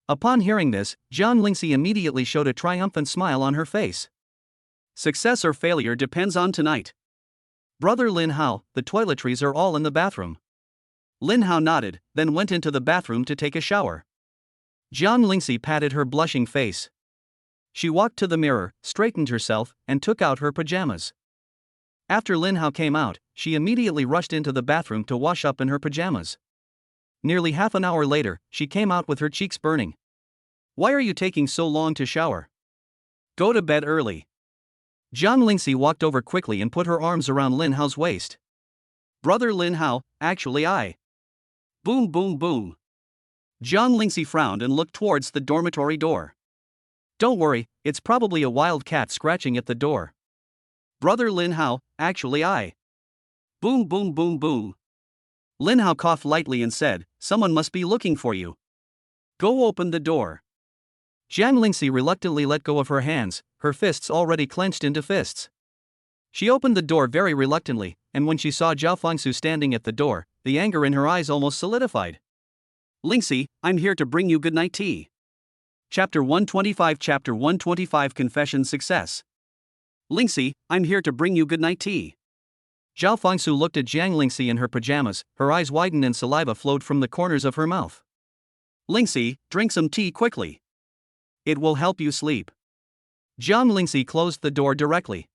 A: Upon hearing this, John Lindsay immediately showed a triumphant smile on her face. Success or failure depends on tonight. Brother Lin Hao, the toiletries are all in the bathroom. Lin Hao nodded, then went into the bathroom to take a shower. John Lindsay patted her blushing face. She walked to the mirror, straightened herself, and took out her pajamas. After Lin Hao came out, she immediately rushed into the bathroom to wash up in her pajamas. Nearly half an hour later, she came out with her cheeks burning. Why are you taking so long to shower? Go to bed early. John Lindsay walked over quickly and put her arms around Lin Hao's waist. Brother Lin Hao, actually I. Boom boom boom. John Lindsay frowned and looked towards the dormitory door. Don't worry, it's probably a wild cat scratching at the door. Brother Lin Hao, actually I. Boom boom boom boom. Lin Hao coughed lightly and said, someone must be looking for you. Go open the door. Jiang Lingxi reluctantly let go of her hands, her fists already clenched into fists. She opened the door very reluctantly, and when she saw Zhao Fangsu standing at the door, the anger in her eyes almost solidified. Lingxi, I'm here to bring you goodnight tea. Chapter 125 Chapter 125 Confession Success. Lingxi, I'm here to bring you goodnight tea. Zhao Fangsu looked at Jiang Lingxi in her pajamas, her eyes widened and saliva flowed from the corners of her mouth. Lingxi, drink some tea quickly. It will help you sleep. Jiang Lingxi closed the door directly.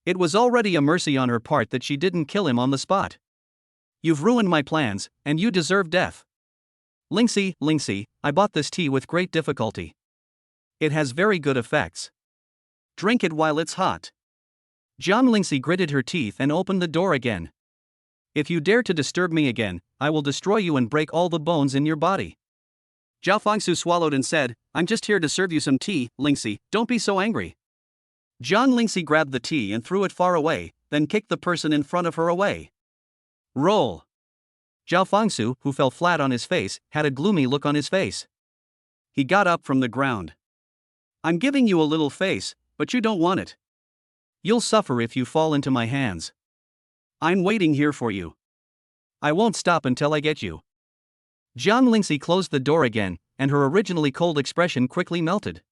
A: It was already a mercy on her part that she didn't kill him on the spot. You've ruined my plans, and you deserve death. Lingxi, I bought this tea with great difficulty. It has very good effects. Drink it while it's hot. Jiang Lingxi gritted her teeth and opened the door again. If you dare to disturb me again, I will destroy you and break all the bones in your body. Zhao Fangsu swallowed and said, I'm just here to serve you some tea, Lingxi, don't be so angry. Jiang Lingxi grabbed the tea and threw it far away, then kicked the person in front of her away. Roll. Zhao Fangsu, who fell flat on his face, had a gloomy look on his face. He got up from the ground. I'm giving you a little face, but you don't want it. You'll suffer if you fall into my hands. I'm waiting here for you. I won't stop until I get you. Jiang Lingxi closed the door again, and her originally cold expression quickly melted.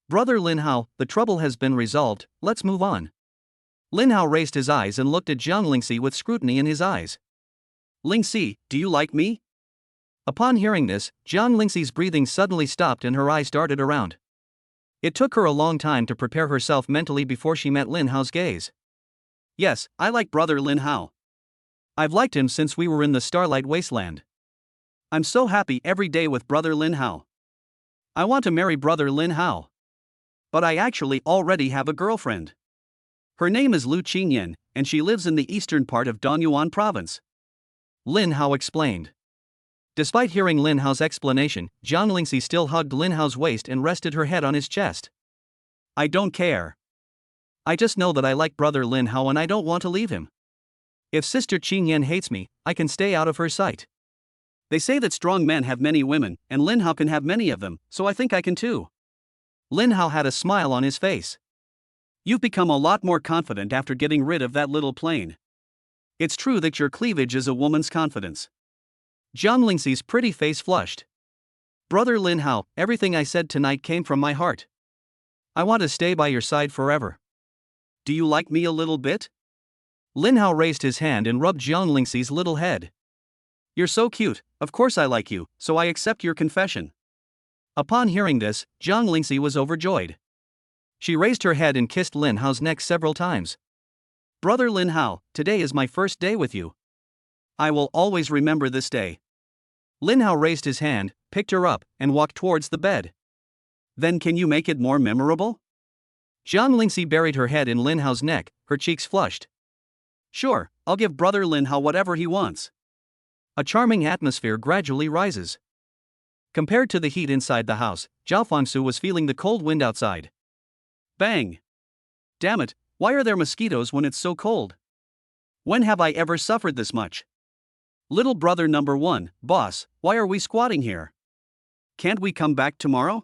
A: Brother Lin Hao, the trouble has been resolved, let's move on. Lin Hao raised his eyes and looked at Jiang Lingxi with scrutiny in his eyes. Lingxi, do you like me? Upon hearing this, Jiang Lingxi's breathing suddenly stopped and her eyes darted around. It took her a long time to prepare herself mentally before she met Lin Hao's gaze. Yes, I like Brother Lin Hao. I've liked him since we were in the Starlight Wasteland. I'm so happy every day with Brother Lin Hao. I want to marry Brother Lin Hao. But I actually already have a girlfriend. Her name is Lu Qingyan, and she lives in the eastern part of Donyuan province. Lin Hao explained. Despite hearing Lin Hao's explanation, Jiang Lingxi still hugged Lin Hao's waist and rested her head on his chest. I don't care. I just know that I like Brother Lin Hao and I don't want to leave him. If Sister Qingyan hates me, I can stay out of her sight. They say that strong men have many women, and Lin Hao can have many of them, so I think I can too. Lin Hao had a smile on his face. You've become a lot more confident after getting rid of that little plane. It's true that your cleavage is a woman's confidence. Jiang Lingxi's pretty face flushed. Brother Lin Hao, everything I said tonight came from my heart. I want to stay by your side forever. Do you like me a little bit? Lin Hao raised his hand and rubbed Jiang Lingxi's little head. You're so cute, of course I like you, so I accept your confession. Upon hearing this, Jiang Lingxi was overjoyed. She raised her head and kissed Lin Hao's neck several times. Brother Lin Hao, today is my first day with you. I will always remember this day. Lin Hao raised his hand, picked her up, and walked towards the bed. Then can you make it more memorable? Jiang Lingxi buried her head in Lin Hao's neck, her cheeks flushed. Sure, I'll give Brother Lin Hao whatever he wants. A charming atmosphere gradually rises. Compared to the heat inside the house, Zhao Fangsu was feeling the cold wind outside. Bang! Damn it, why are there mosquitoes when it's so cold? When have I ever suffered this much? Little brother number 1, boss, why are we squatting here? Can't we come back tomorrow?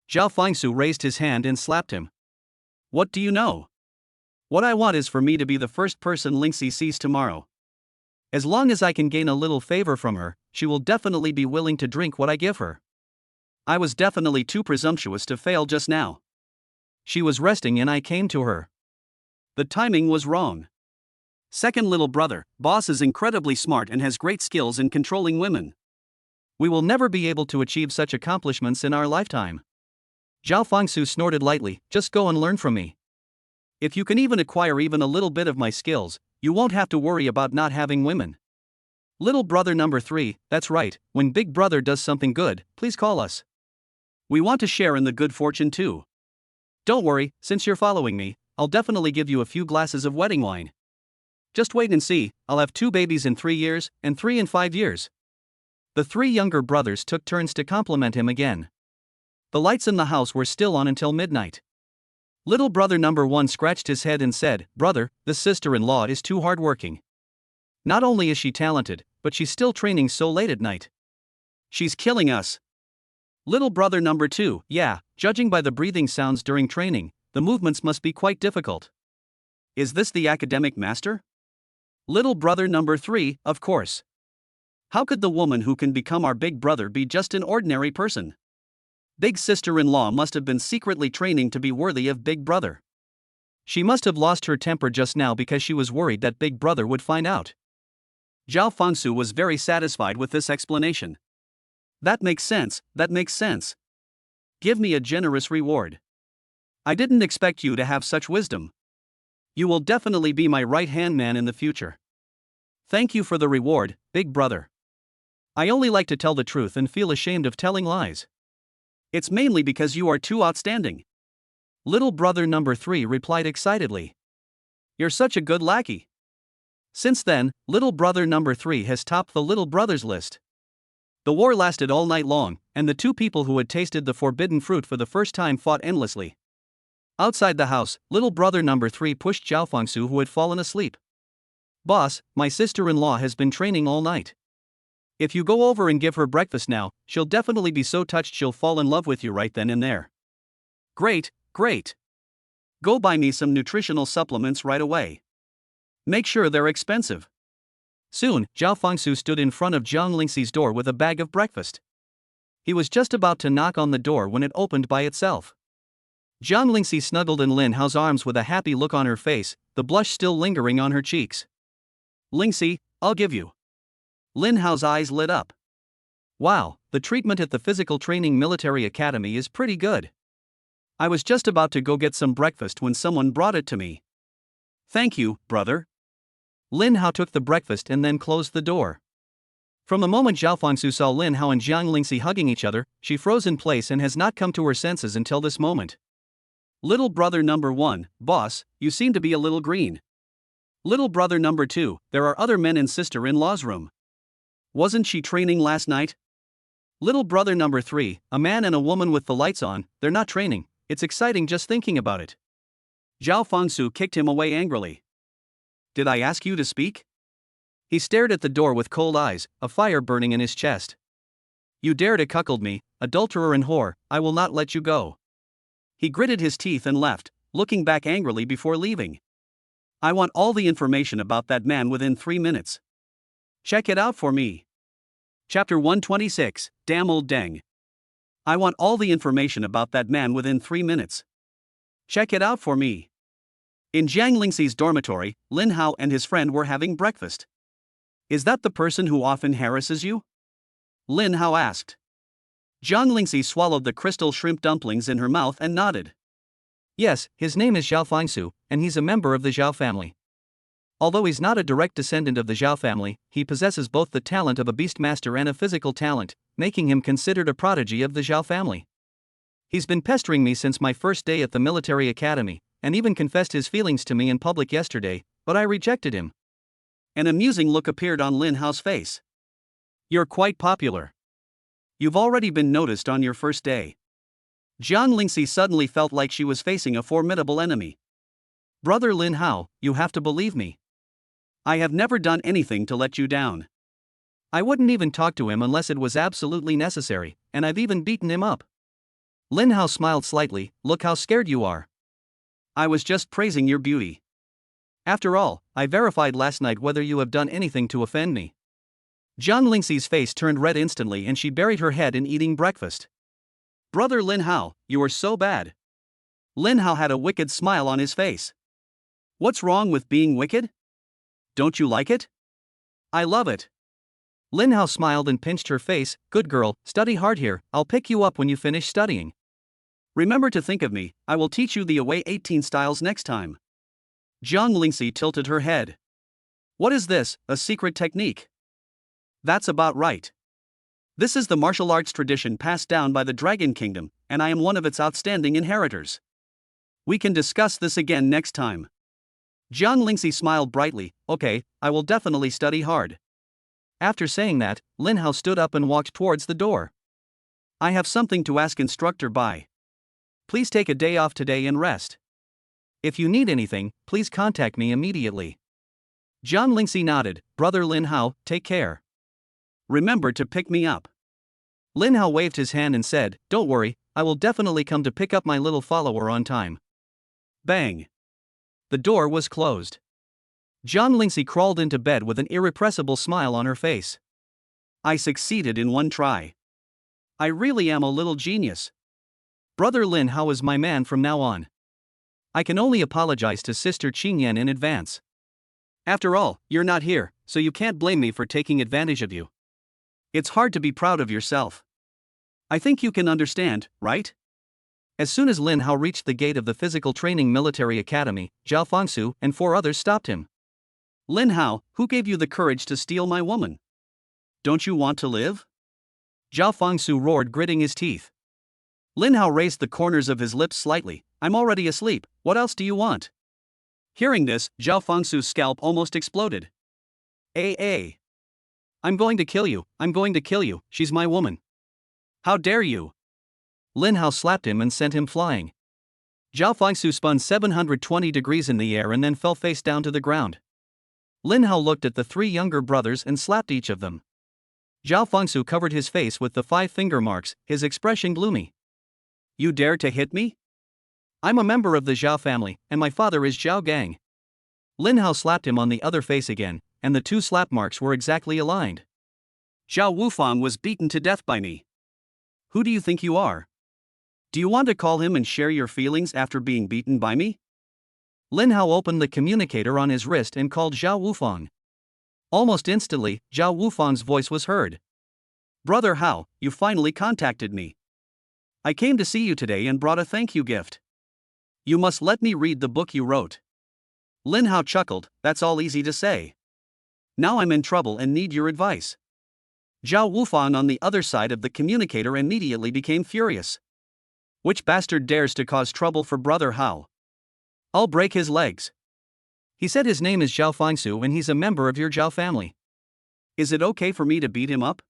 A: Zhao Fangsu raised his hand and slapped him. What do you know? What I want is for me to be the first person Lingxi sees tomorrow. As long as I can gain a little favor from her, she will definitely be willing to drink what I give her. I was definitely too presumptuous to fail just now. She was resting and I came to her. The timing was wrong. Second little brother, boss is incredibly smart and has great skills in controlling women. We will never be able to achieve such accomplishments in our lifetime. Zhao Fangsu snorted lightly, just go and learn from me. If you can even acquire even a little bit of my skills, you won't have to worry about not having women. Little brother number 3, that's right, when big brother does something good, please call us. We want to share in the good fortune too. Don't worry, since you're following me, I'll definitely give you a few glasses of wedding wine. Just wait and see, I'll have 2 babies in 3 years, and 3 in 5 years. The 3 younger brothers took turns to compliment him again. The lights in the house were still on until midnight. Little brother number 1 scratched his head and said, brother, this sister-in-law is too hardworking. Not only is she talented, but she's still training so late at night. She's killing us. Little brother number 2, yeah, judging by the breathing sounds during training, the movements must be quite difficult. Is this the academic master? Little brother number 3, of course. How could the woman who can become our big brother be just an ordinary person? Big sister-in-law must have been secretly training to be worthy of big brother. She must have lost her temper just now because she was worried that big brother would find out. Zhao Fangsu was very satisfied with this explanation. That makes sense, that makes sense. Give me a generous reward. I didn't expect you to have such wisdom. You will definitely be my right-hand man in the future. Thank you for the reward, big brother. I only like to tell the truth and feel ashamed of telling lies. It's mainly because you are too outstanding. Little brother number 3 replied excitedly. You're such a good lackey. Since then, little brother number 3 has topped the little brothers list. The war lasted all night long, and the 2 people who had tasted the forbidden fruit for the first time fought endlessly. Outside the house, little brother number 3 pushed Zhao Fangsu, who had fallen asleep. Boss, my sister-in-law has been training all night. If you go over and give her breakfast now, she'll definitely be so touched she'll fall in love with you right then and there. Great, great. Go buy me some nutritional supplements right away. Make sure they're expensive. Soon, Zhao Fangsu stood in front of Jiang Lingxi's door with a bag of breakfast. He was just about to knock on the door when it opened by itself. Jiang Lingxi snuggled in Lin Hao's arms with a happy look on her face, the blush still lingering on her cheeks. Lingxi, I'll give you. Lin Hao's eyes lit up. Wow, the treatment at the physical training military academy is pretty good. I was just about to go get some breakfast when someone brought it to me. Thank you, brother. Lin Hao took the breakfast and then closed the door. From the moment Zhao Fangsu saw Lin Hao and Jiang Lingxi hugging each other, she froze in place and has not come to her senses until this moment. Little brother number 1, boss, you seem to be a little green. Little brother number 2, there are other men in sister-in-law's room. Wasn't she training last night? Little brother number 3, a man and a woman with the lights on, they're not training, it's exciting just thinking about it. Zhao Fangsu kicked him away angrily. Did I ask you to speak? He stared at the door with cold eyes, a fire burning in his chest. You dare to cuckold me, adulterer and whore, I will not let you go. He gritted his teeth and left, looking back angrily before leaving. I want all the information about that man within 3 minutes. Check it out for me. Chapter 126, Damn Old Deng. I want all the information about that man within 3 minutes. Check it out for me. In Jiang Lingxi's dormitory, Lin Hao and his friend were having breakfast. Is that the person who often harasses you? Lin Hao asked. Jiang Lingxi swallowed the crystal shrimp dumplings in her mouth and nodded. Yes, his name is Zhao Fangsu, and he's a member of the Zhao family. Although he's not a direct descendant of the Zhao family, he possesses both the talent of a beastmaster and a physical talent, making him considered a prodigy of the Zhao family. He's been pestering me since my first day at the military academy, and even confessed his feelings to me in public yesterday, but I rejected him. An amusing look appeared on Lin Hao's face. You're quite popular. You've already been noticed on your first day. Jiang Lingxi suddenly felt like she was facing a formidable enemy. Brother Lin Hao, you have to believe me. I have never done anything to let you down. I wouldn't even talk to him unless it was absolutely necessary, and I've even beaten him up. Lin Hao smiled slightly. Look how scared you are. I was just praising your beauty. After all, I verified last night whether you have done anything to offend me. Jiang Lingxi's face turned red instantly and she buried her head in eating breakfast. Brother Lin Hao, you are so bad. Lin Hao had a wicked smile on his face. What's wrong with being wicked? Don't you like it? I love it. Lin Hao smiled and pinched her face. Good girl, study hard here, I'll pick you up when you finish studying. Remember to think of me, I will teach you the Away 18 styles next time. Jiang Lingxi tilted her head. What is this, a secret technique? That's about right. This is the martial arts tradition passed down by the Dragon Kingdom, and I am one of its outstanding inheritors. We can discuss this again next time. Jiang Lingxi smiled brightly. Okay, I will definitely study hard. After saying that, Lin Hao stood up and walked towards the door. I have something to ask Instructor Bai. Please take a day off today and rest. If you need anything, please contact me immediately. Jiang Lingxi nodded. Brother Lin Hao, take care. Remember to pick me up. Lin Hao waved his hand and said, Don't worry, I will definitely come to pick up my little follower on time. Bang. The door was closed. Jiang Lingxi crawled into bed with an irrepressible smile on her face. I succeeded in one try. I really am a little genius. Brother Lin Hao is my man from now on. I can only apologize to Sister Qingyan in advance. After all, you're not here, so you can't blame me for taking advantage of you. It's hard to be proud of yourself. I think you can understand, right? As soon as Lin Hao reached the gate of the Physical Training Military Academy, Zhao Fangsu and 4 others stopped him. Lin Hao, who gave you the courage to steal my woman? Don't you want to live? Zhao Fangsu roared, gritting his teeth. Lin Hao raised the corners of his lips slightly. I'm already asleep, what else do you want? Hearing this, Zhao Fangsu's scalp almost exploded. I'm going to kill you, she's my woman. How dare you? Lin Hao slapped him and sent him flying. Zhao Fangsu spun 720 degrees in the air and then fell face down to the ground. Lin Hao looked at the 3 younger brothers and slapped each of them. Zhao Fangsu covered his face with the 5 finger marks, his expression gloomy. You dare to hit me? I'm a member of the Zhao family, and my father is Zhao Gang. Lin Hao slapped him on the other face again, and the 2 slap marks were exactly aligned. Zhao Wufang was beaten to death by me. Who do you think you are? Do you want to call him and share your feelings after being beaten by me? Lin Hao opened the communicator on his wrist and called Zhao Wufang. Almost instantly, Zhao Wufang's voice was heard. Brother Hao, you finally contacted me. I came to see you today and brought a thank you gift. You must let me read the book you wrote. Lin Hao chuckled, that's all easy to say. Now I'm in trouble and need your advice. Zhao Wufang on the other side of the communicator immediately became furious. Which bastard dares to cause trouble for Brother Hao? I'll break his legs. He said his name is Zhao Fangsu and he's a member of your Zhao family. Is it okay for me to beat him up?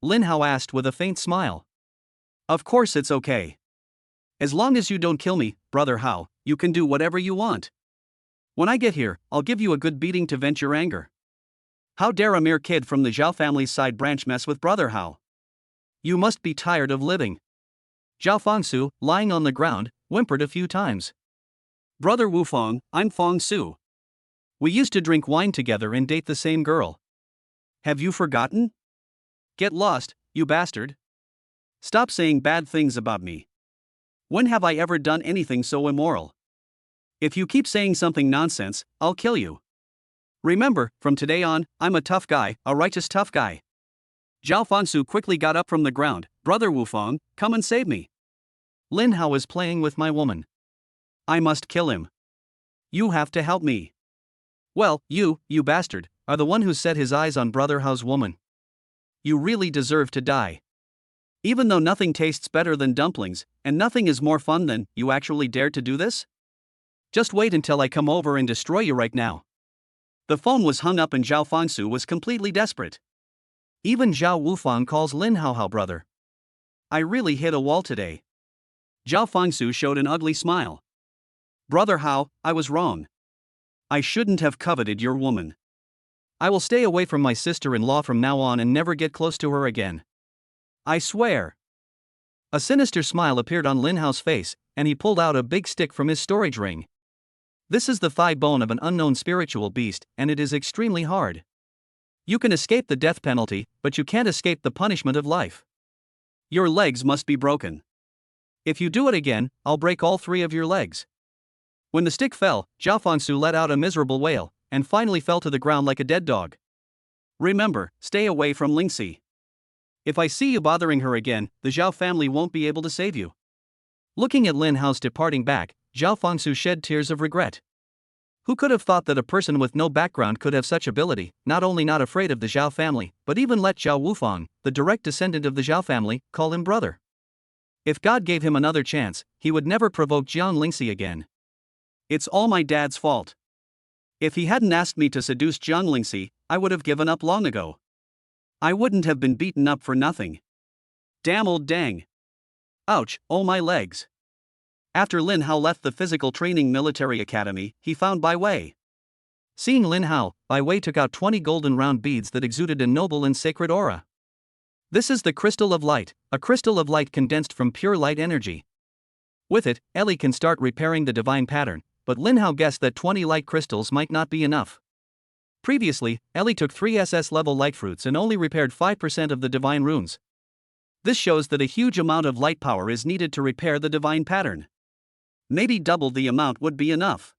A: Lin Hao asked with a faint smile. Of course it's okay. As long as you don't kill me, Brother Hao, you can do whatever you want. When I get here, I'll give you a good beating to vent your anger. How dare a mere kid from the Zhao family's side branch mess with Brother Hao? You must be tired of living. Zhao Fangsu, lying on the ground, whimpered a few times. Brother Wufang, I'm Fangsu. We used to drink wine together and date the same girl. Have you forgotten? Get lost, you bastard. Stop saying bad things about me. When have I ever done anything so immoral? If you keep saying something nonsense, I'll kill you. Remember, from today on, I'm a tough guy, a righteous tough guy. Zhao Fangsu quickly got up from the ground. Brother Wufang, come and save me. Lin Hao is playing with my woman. I must kill him. You have to help me. Well, you bastard, are the one who set his eyes on Brother Hao's woman. You really deserve to die. Even though nothing tastes better than dumplings, and nothing is more fun than, you actually dared to do this? Just wait until I come over and destroy you right now. The phone was hung up and Zhao Fangsu was completely desperate. Even Zhao Wufang calls Lin Hao brother. I really hit a wall today. Zhao Fangsu showed an ugly smile. Brother Hao, I was wrong. I shouldn't have coveted your woman. I will stay away from my sister-in-law from now on and never get close to her again. I swear. A sinister smile appeared on Lin Hao's face, and he pulled out a big stick from his storage ring. This is the thigh bone of an unknown spiritual beast, and it is extremely hard. You can escape the death penalty, but you can't escape the punishment of life. Your legs must be broken. If you do it again, I'll break all 3 of your legs. When the stick fell, Zhao Fangsu let out a miserable wail, and finally fell to the ground like a dead dog. Remember, stay away from Lingxi. If I see you bothering her again, the Zhao family won't be able to save you. Looking at Lin Hao's departing back, Zhao Fangsu shed tears of regret. Who could have thought that a person with no background could have such ability, not only not afraid of the Zhao family, but even let Zhao Wufang, the direct descendant of the Zhao family, call him brother. If God gave him another chance, he would never provoke Jiang Lingxi again. It's all my dad's fault. If he hadn't asked me to seduce Jiang Lingxi, I would have given up long ago. I wouldn't have been beaten up for nothing. Damn old dang. Ouch, oh my legs. After Lin Hao left the physical training military academy, he found Bai Wei. Seeing Lin Hao, Bai Wei took out 20 golden round beads that exuded a noble and sacred aura. This is the crystal of light, a crystal of light condensed from pure light energy. With it, Ellie can start repairing the divine pattern, but Lin Hao guessed that 20 light crystals might not be enough. Previously, Ellie took 3 SS level light fruits and only repaired 5% of the divine runes. This shows that a huge amount of light power is needed to repair the divine pattern. Maybe double the amount would be enough.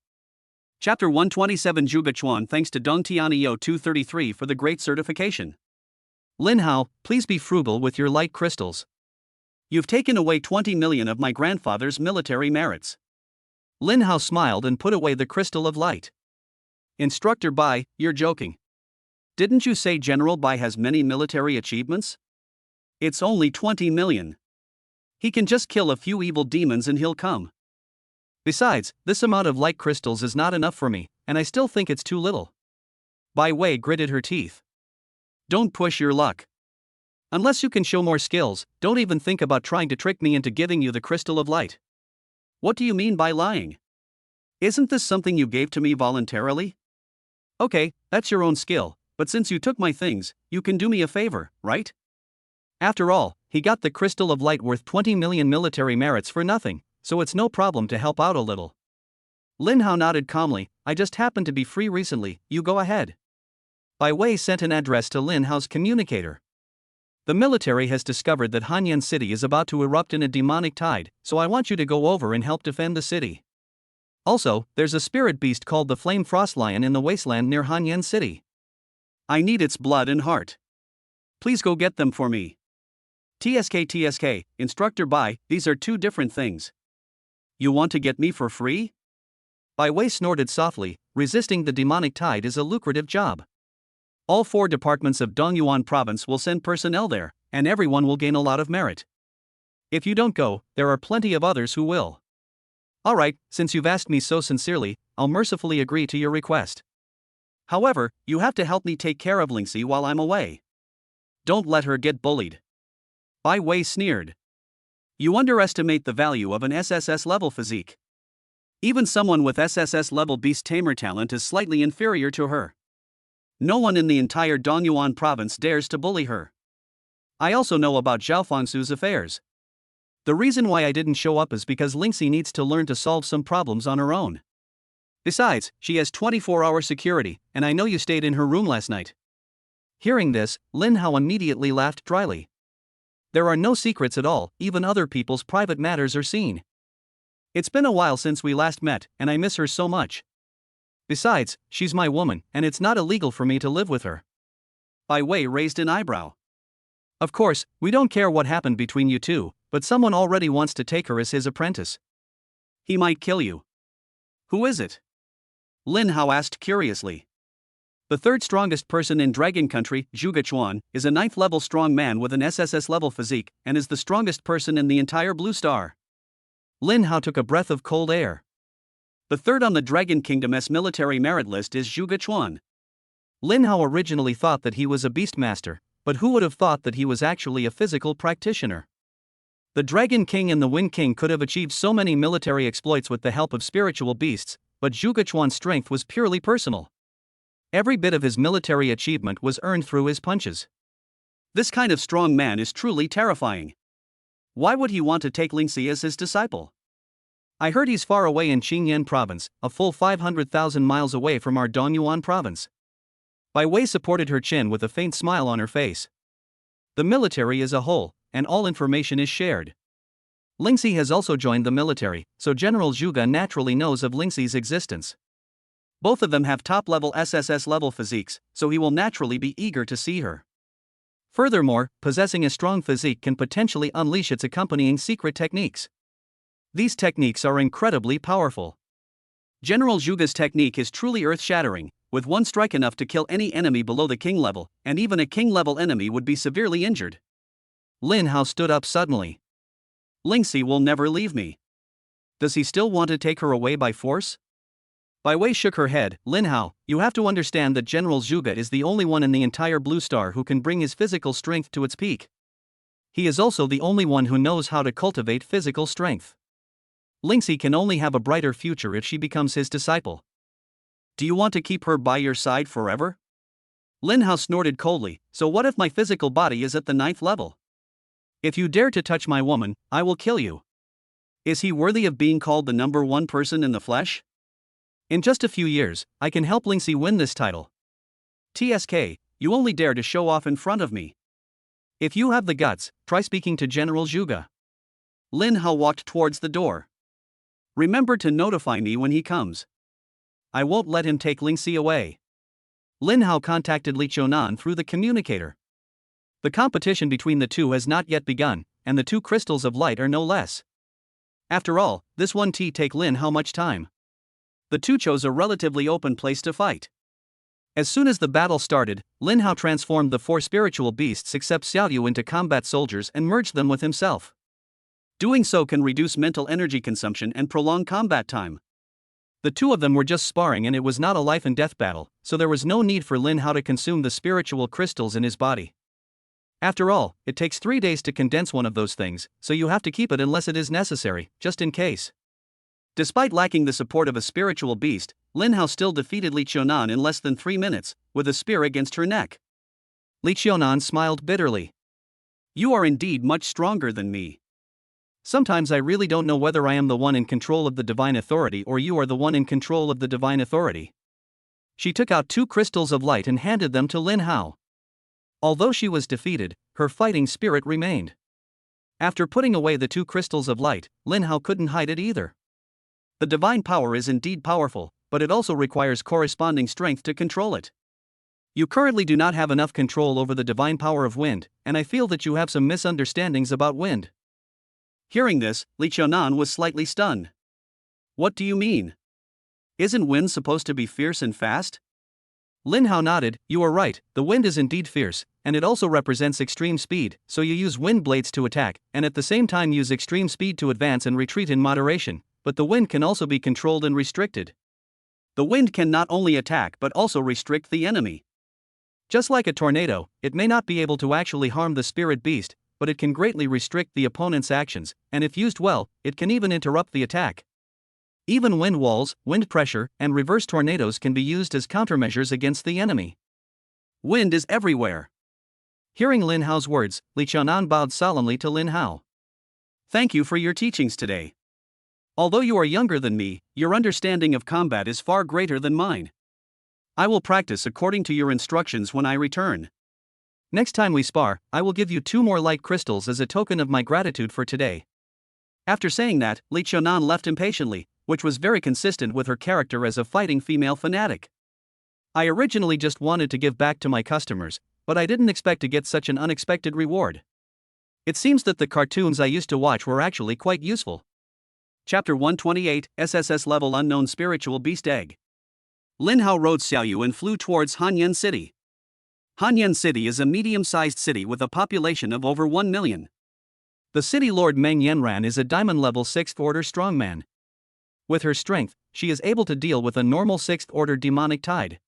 A: Chapter 127 Zhuge Chuan thanks to Dong Tianio 233 for the great certification. Lin Hao, please be frugal with your light crystals. You've taken away 20 million of my grandfather's military merits. Lin Hao smiled and put away the crystal of light. Instructor Bai, you're joking. Didn't you say General Bai has many military achievements? It's only 20 million. He can just kill a few evil demons and he'll come. Besides, this amount of light crystals is not enough for me, and I still think it's too little. Bai Wei gritted her teeth. Don't push your luck. Unless you can show more skills, don't even think about trying to trick me into giving you the crystal of light. What do you mean by lying? Isn't this something you gave to me voluntarily? Okay, that's your own skill, but since you took my things, you can do me a favor, right? After all, he got the crystal of light worth 20 million military merits for nothing, so it's no problem to help out a little. Lin Hao nodded calmly, I just happened to be free recently, you go ahead. Bai Wei sent an address to Lin Hao's communicator. The military has discovered that Hanyan City is about to erupt in a demonic tide, so I want you to go over and help defend the city. Also, there's a spirit beast called the Flame Frost Lion in the wasteland near Hanyan City. I need its blood and heart. Please go get them for me. TSK, Instructor Bai, these are 2 different things. You want to get me for free? Bai Wei snorted softly, resisting the demonic tide is a lucrative job. All 4 departments of Dongyuan province will send personnel there, and everyone will gain a lot of merit. If you don't go, there are plenty of others who will. Alright, since you've asked me so sincerely, I'll mercifully agree to your request. However, you have to help me take care of Lingxi while I'm away. Don't let her get bullied. Bai Wei sneered. You underestimate the value of an SSS level physique. Even someone with SSS level beast tamer talent is slightly inferior to her. No one in the entire Dongyuan province dares to bully her. I also know about Zhao Fangsu's affairs. The reason why I didn't show up is because Lingxi needs to learn to solve some problems on her own. Besides, she has 24-hour security, and I know you stayed in her room last night. Hearing this, Lin Hao immediately laughed dryly. There are no secrets at all, even other people's private matters are seen. It's been a while since we last met, and I miss her so much. Besides, she's my woman, and it's not illegal for me to live with her. Bai Wei raised an eyebrow. Of course, we don't care what happened between you two, but someone already wants to take her as his apprentice. He might kill you. Who is it? Lin Hao asked curiously. The 3rd strongest person in Dragon Country, Zhuge Chuan, is a 9th level strong man with an SSS level physique, and is the strongest person in the entire Blue Star. Lin Hao took a breath of cold air. The 3rd on the Dragon Kingdom's military merit list is Zhuge Chuan. Lin Hao originally thought that he was a beastmaster, but who would have thought that he was actually a physical practitioner? The Dragon King and the Wind King could have achieved so many military exploits with the help of spiritual beasts, but Zhuge Chuan's strength was purely personal. Every bit of his military achievement was earned through his punches. This kind of strong man is truly terrifying. Why would he want to take Lingxi as his disciple? I heard he's far away in Qingyan province, a full 500,000 miles away from our Dongyuan province. Bai Wei supported her chin with a faint smile on her face. The military is a whole, and all information is shared. Lingxi has also joined the military, so General Zhuge naturally knows of Lingxi's existence. Both of them have top-level SSS level physiques, so he will naturally be eager to see her. Furthermore, possessing a strong physique can potentially unleash its accompanying secret techniques. These techniques are incredibly powerful. General Zhuge's technique is truly earth-shattering, with one strike enough to kill any enemy below the king level, and even a king-level enemy would be severely injured. Lin Hao stood up suddenly. Lingxi will never leave me. Does he still want to take her away by force? Bai Wei shook her head. Lin Hao, you have to understand that General Zhuge is the only one in the entire Blue Star who can bring his physical strength to its peak. He is also the only one who knows how to cultivate physical strength. Lingxi can only have a brighter future if she becomes his disciple. Do you want to keep her by your side forever? Lin Hao snorted coldly. So what if my physical body is at the 9th level? If you dare to touch my woman, I will kill you. Is he worthy of being called the number one person in the flesh? In just a few years, I can help Lingxi win this title. TSK, you only dare to show off in front of me. If you have the guts, try speaking to General Zhuge. Lin Hao walked towards the door. Remember to notify me when he comes. I won't let him take Lingxi away. Lin Hao contacted Li Qiunan through the communicator. The competition between the two has not yet begun, and the two crystals of light are no less. After all, this won't take Lin Hao much time. The two chose a relatively open place to fight. As soon as the battle started, Lin Hao transformed the 4 spiritual beasts except Xiaoyu into combat soldiers and merged them with himself. Doing so can reduce mental energy consumption and prolong combat time. The two of them were just sparring and it was not a life and death battle, so there was no need for Lin Hao to consume the spiritual crystals in his body. After all, it takes 3 days to condense one of those things, so you have to keep it unless it is necessary, just in case. Despite lacking the support of a spiritual beast, Lin Hao still defeated Li Qiunan in less than 3 minutes, with a spear against her neck. Li Qiunan smiled bitterly. You are indeed much stronger than me. Sometimes I really don't know whether I am the one in control of the divine authority or you are the one in control of the divine authority. She took out 2 crystals of light and handed them to Lin Hao. Although she was defeated, her fighting spirit remained. After putting away the 2 crystals of light, Lin Hao couldn't hide it either. The divine power is indeed powerful, but it also requires corresponding strength to control it. You currently do not have enough control over the divine power of wind, and I feel that you have some misunderstandings about wind. Hearing this, Li Qiunan was slightly stunned. What do you mean? Isn't wind supposed to be fierce and fast? Lin Hao nodded. You are right, the wind is indeed fierce, and it also represents extreme speed, so you use wind blades to attack, and at the same time use extreme speed to advance and retreat in moderation, but the wind can also be controlled and restricted. The wind can not only attack but also restrict the enemy. Just like a tornado, it may not be able to actually harm the spirit beast, but it can greatly restrict the opponent's actions, and if used well, it can even interrupt the attack. Even wind walls, wind pressure, and reverse tornadoes can be used as countermeasures against the enemy. Wind is everywhere. Hearing Lin Hao's words, Li Qiunan bowed solemnly to Lin Hao. Thank you for your teachings today. Although you are younger than me, your understanding of combat is far greater than mine. I will practice according to your instructions when I return. Next time we spar, I will give you 2 more light crystals as a token of my gratitude for today. After saying that, Li Qiunan left impatiently, which was very consistent with her character as a fighting female fanatic. I originally just wanted to give back to my customers, but I didn't expect to get such an unexpected reward. It seems that the cartoons I used to watch were actually quite useful. Chapter 128, SSS Level Unknown Spiritual Beast Egg. Lin Hao rode Xiaoyu and flew towards Hanyan City. Hanyan City is a medium-sized city with a population of over 1 million. The city lord Meng Yanran is a diamond-level 6th-order strongman. With her strength, she is able to deal with a normal 6th-order demonic tide.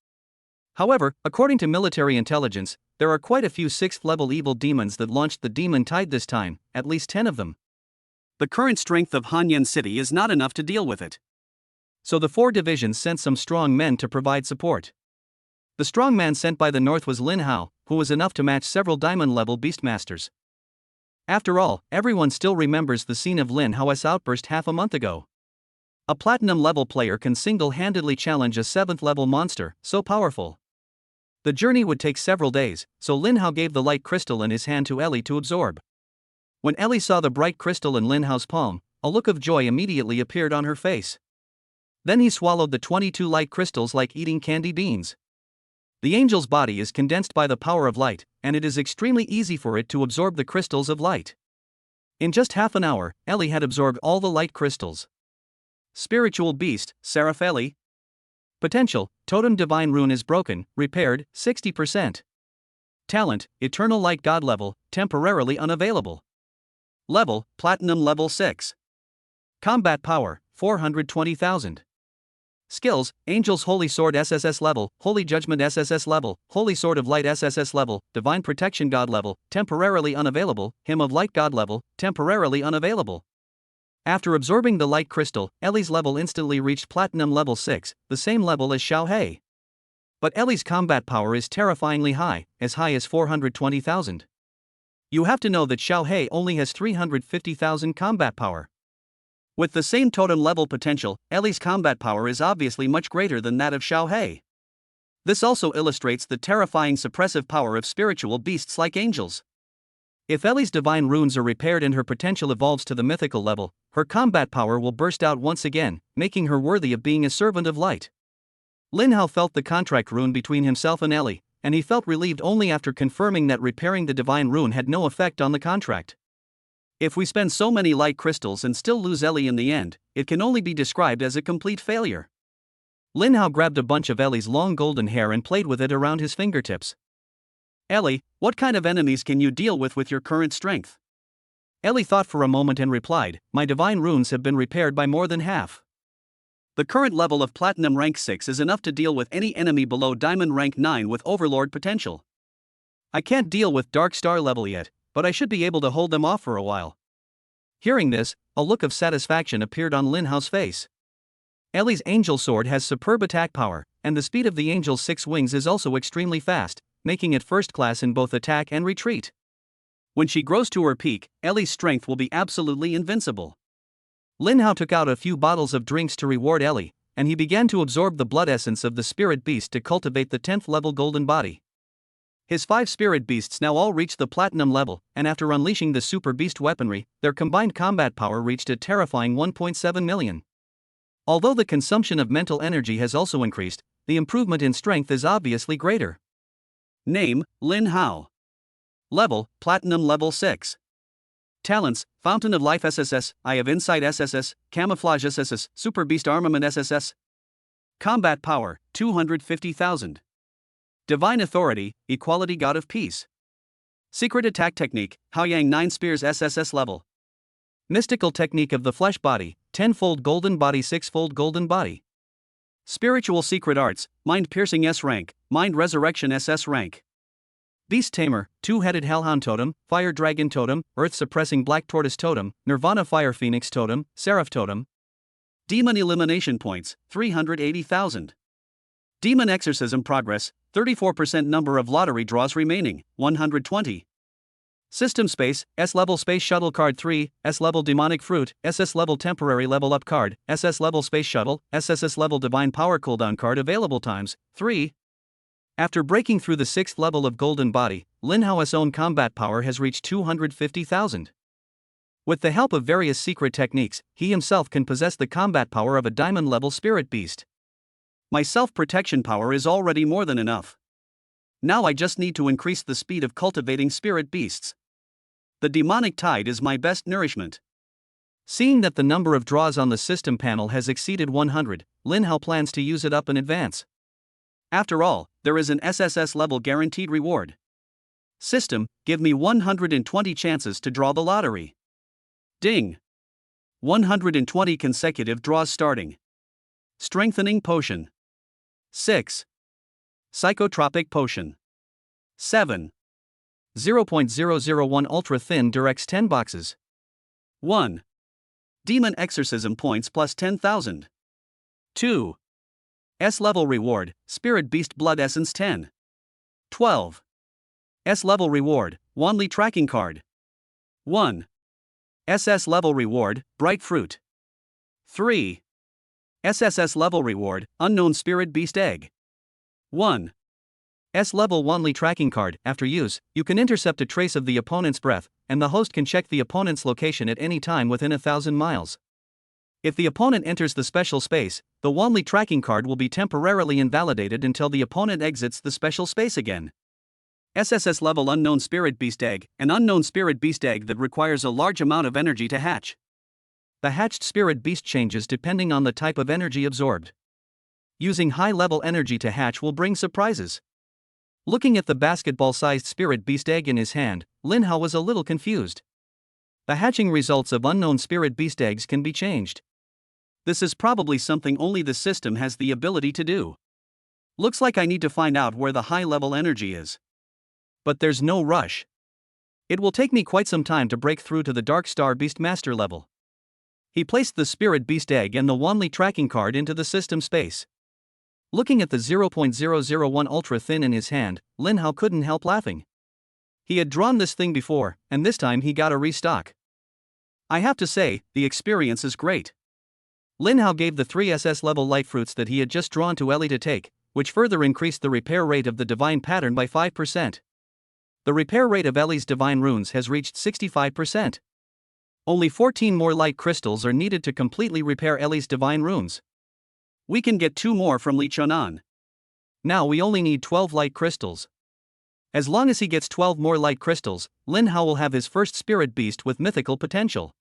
A: However, according to military intelligence, there are quite a few 6th level evil demons that launched the demon tide this time, at least 10 of them. The current strength of Hanyan City is not enough to deal with it. So the 4 divisions sent some strong men to provide support. The strong man sent by the north was Lin Hao, who was enough to match several diamond-level beastmasters. After all, everyone still remembers the scene of Lin Hao's outburst half a month ago. A platinum-level player can single-handedly challenge a 7th-level monster, so powerful. The journey would take several days, so Lin Hao gave the light crystal in his hand to Ellie to absorb. When Ellie saw the bright crystal in Lin Hao's palm, a look of joy immediately appeared on her face. Then he swallowed the 22 light crystals like eating candy beans. The angel's body is condensed by the power of light, and it is extremely easy for it to absorb the crystals of light. In just half an hour, Ellie had absorbed all the light crystals. Spiritual Beast, Seraph Ellie. Potential, Totem Divine Rune is broken, repaired, 60%. Talent, Eternal Light God level, temporarily unavailable. Level, Platinum level 6. Combat power, 420,000. Skills, Angel's Holy Sword SSS level, Holy Judgment SSS level, Holy Sword of Light SSS level, Divine Protection God level, temporarily unavailable, Hymn of Light God level, temporarily unavailable. After absorbing the light crystal, Ellie's level instantly reached Platinum level 6, the same level as Xiao He. But Ellie's combat power is terrifyingly high as 420,000. You have to know that Xiao He only has 350,000 combat power. With the same totem level potential, Ellie's combat power is obviously much greater than that of Xiao He. This also illustrates the terrifying suppressive power of spiritual beasts like angels. If Ellie's divine runes are repaired and her potential evolves to the mythical level, her combat power will burst out once again, making her worthy of being a servant of light. Lin Hao felt the contract rune between himself and Ellie, and he felt relieved only after confirming that repairing the divine rune had no effect on the contract. If we spend so many light crystals and still lose Ellie in the end, it can only be described as a complete failure. Lin Hao grabbed a bunch of Ellie's long golden hair and played with it around his fingertips. Ellie, what kind of enemies can you deal with your current strength? Ellie thought for a moment and replied, my divine runes have been repaired by more than half. The current level of Platinum rank 6 is enough to deal with any enemy below Diamond rank 9 with Overlord potential. I can't deal with Dark Star level yet, but I should be able to hold them off for a while. Hearing this, a look of satisfaction appeared on Lin Hao's face. Ellie's angel sword has superb attack power, and the speed of the angel's 6 wings is also extremely fast, making it first class in both attack and retreat. When she grows to her peak, Ellie's strength will be absolutely invincible. Lin Hao took out a few bottles of drinks to reward Ellie, and he began to absorb the blood essence of the spirit beast to cultivate the 10th level golden body. His 5 spirit beasts now all reached the platinum level, and after unleashing the super beast weaponry, their combined combat power reached a terrifying 1.7 million. Although the consumption of mental energy has also increased, the improvement in strength is obviously greater. Name, Lin Hao. Level, Platinum level 6. Talents, Fountain of Life SSS, Eye of Insight SSS, Camouflage SSS, Super Beast Armament SSS. Combat power, 250,000. Divine Authority, Equality God of Peace. Secret Attack Technique, Haoyang 9 Spears SSS level. Mystical Technique of the Flesh Body, 10-fold Golden Body 6-fold Golden Body. Spiritual Secret Arts, Mind Piercing S rank, Mind Resurrection SS rank. Beast Tamer, 2-headed Hellhound Totem, Fire Dragon Totem, Earth Suppressing Black Tortoise Totem, Nirvana Fire Phoenix Totem, Seraph Totem. Demon Elimination Points, 380,000. Demon Exorcism Progress, 34% number of lottery draws remaining, 120. System Space, S-Level Space Shuttle Card 3, S-Level Demonic Fruit, SS-Level Temporary Level Up Card, SS-Level Space Shuttle, SSS-Level Divine Power Cooldown Card available times, 3. After breaking through the 6th level of Golden Body, Lin Hao's own combat power has reached 250,000. With the help of various secret techniques, he himself can possess the combat power of a diamond-level spirit beast. My self-protection power is already more than enough. Now I just need to increase the speed of cultivating spirit beasts. The demonic tide is my best nourishment. Seeing that the number of draws on the system panel has exceeded 100, Lin Hao plans to use it up in advance. After all, there is an SSS level guaranteed reward. System, give me 120 chances to draw the lottery. Ding! 120 consecutive draws starting. Strengthening Potion. 6. Psychotropic Potion. 7. 0.001 Ultra Thin Durex 10 boxes. 1. Demon Exorcism points plus 10,000. 2. S-level reward, Spirit Beast Blood Essence 10. 12. S-level reward, Wanli tracking card. 1. SS level reward, Bright Fruit. 3. SSS level reward, Unknown Spirit Beast Egg. 1. S-level Wanli tracking card. After use, you can intercept a trace of the opponent's breath, and the host can check the opponent's location at any time within 1,000 miles. If the opponent enters the special space, the Wanli tracking card will be temporarily invalidated until the opponent exits the special space again. SSS level Unknown Spirit Beast Egg, an unknown spirit beast egg that requires a large amount of energy to hatch. The hatched spirit beast changes depending on the type of energy absorbed. Using high-level energy to hatch will bring surprises. Looking at the basketball-sized spirit beast egg in his hand, Lin Hao was a little confused. The hatching results of unknown spirit beast eggs can be changed. This is probably something only the system has the ability to do. Looks like I need to find out where the high-level energy is. But there's no rush. It will take me quite some time to break through to the Dark Star Beast Master level. He placed the Spirit Beast Egg and the Wanli tracking card into the system space. Looking at the 0.001 Ultra Thin in his hand, Lin Hao couldn't help laughing. He had drawn this thing before, and this time he got a restock. I have to say, the experience is great. Lin Hao gave the 3 SS level light fruits that he had just drawn to Ellie to take, which further increased the repair rate of the divine pattern by 5%. The repair rate of Ellie's divine runes has reached 65%. Only 14 more light crystals are needed to completely repair Ellie's divine runes. We can get 2 more from Li Chunan. Now we only need 12 light crystals. As long as he gets 12 more light crystals, Lin Hao will have his first spirit beast with mythical potential.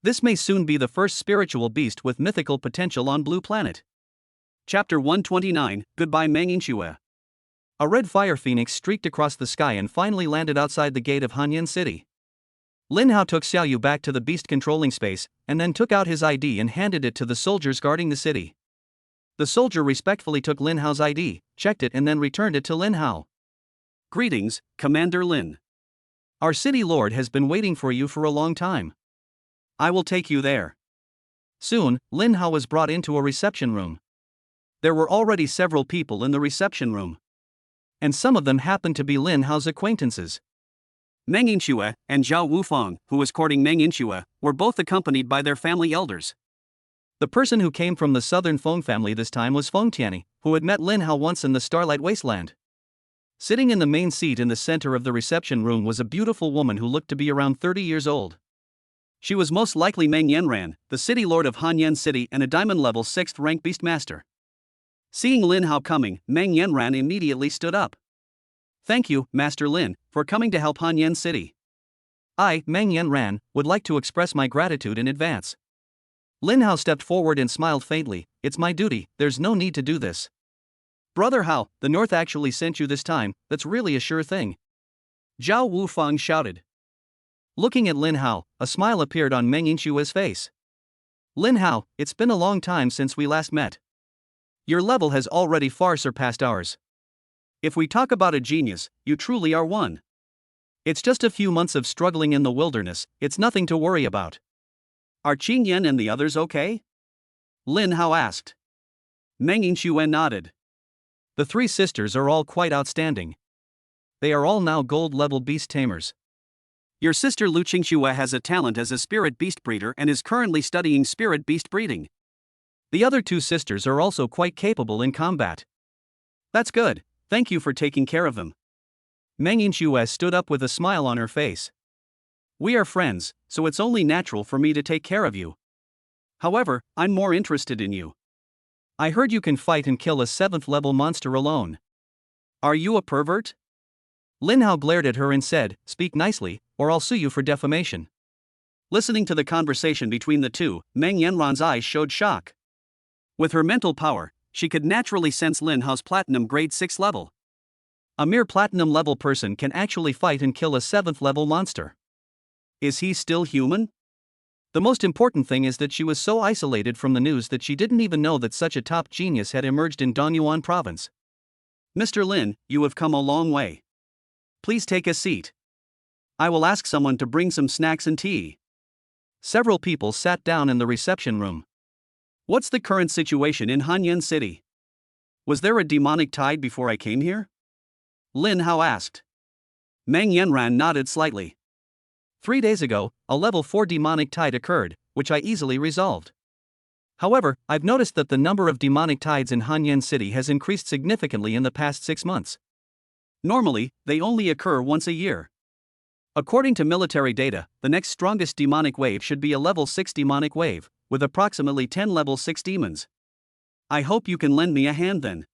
A: This may soon be the first spiritual beast with mythical potential on Blue Planet. Chapter 129, Goodbye Mengxue. A red fire phoenix streaked across the sky and finally landed outside the gate of Hanyan City. Lin Hao took Xiaoyu back to the beast controlling space, and then took out his ID and handed it to the soldiers guarding the city. The soldier respectfully took Lin Hao's ID, checked it and then returned it to Lin Hao. Greetings, Commander Lin. Our city lord has been waiting for you for a long time. I will take you there. Soon, Lin Hao was brought into a reception room. There were already several people in the reception room. And some of them happened to be Lin Hao's acquaintances. Meng Yinxue and Zhao Wufeng, who was courting Meng Yinxue, were both accompanied by their family elders. The person who came from the southern Feng family this time was Feng Tianyi, who had met Lin Hao once in the Starlight Wasteland. Sitting in the main seat in the center of the reception room was a beautiful woman who looked to be around 30 years old. She was most likely Meng Yanran, the city lord of Hanyan City and a diamond level 6th rank beastmaster. Seeing Lin Hao coming, Meng Yanran immediately stood up. Thank you, Master Lin, for coming to help Hanyan City. I, Meng Yanran, would like to express my gratitude in advance. Lin Hao stepped forward and smiled faintly. It's my duty, there's no need to do this. Brother Hao, the North actually sent you this time, that's really a sure thing. Zhao Wufeng shouted. Looking at Lin Hao, a smile appeared on Meng Yinxue's face. Lin Hao, it's been a long time since we last met. Your level has already far surpassed ours. If we talk about a genius, you truly are one. It's just a few months of struggling in the wilderness, it's nothing to worry about. Are Qing Yan and the others okay? Lin Hao asked. Meng Yinxue nodded. The 3 sisters are all quite outstanding. They are all now gold-level beast tamers. Your sister Lu Qingxue has a talent as a spirit beast breeder and is currently studying spirit beast breeding. The other 2 sisters are also quite capable in combat. That's good, thank you for taking care of them. Meng Yinxue stood up with a smile on her face. We are friends, so it's only natural for me to take care of you. However, I'm more interested in you. I heard you can fight and kill a 7th level monster alone. Are you a pervert? Lin Hao glared at her and said, Speak nicely, or I'll sue you for defamation. Listening to the conversation between the 2, Meng Yanran's eyes showed shock. With her mental power, she could naturally sense Lin Hao's platinum grade 6 level. A mere platinum level person can actually fight and kill a 7th level monster. Is he still human? The most important thing is that she was so isolated from the news that she didn't even know that such a top genius had emerged in Dongyuan province. Mr. Lin, you have come a long way. Please take a seat. I will ask someone to bring some snacks and tea. Several people sat down in the reception room. What's the current situation in Hanyan City? Was there a demonic tide before I came here? Lin Hao asked. Meng Yanran nodded slightly. 3 days ago, a level 4 demonic tide occurred, which I easily resolved. However, I've noticed that the number of demonic tides in Hanyan City has increased significantly in the past 6 months. Normally, they only occur once a year. According to military data, the next strongest demonic wave should be a level 6 demonic wave, with approximately 10 level 6 demons. I hope you can lend me a hand then.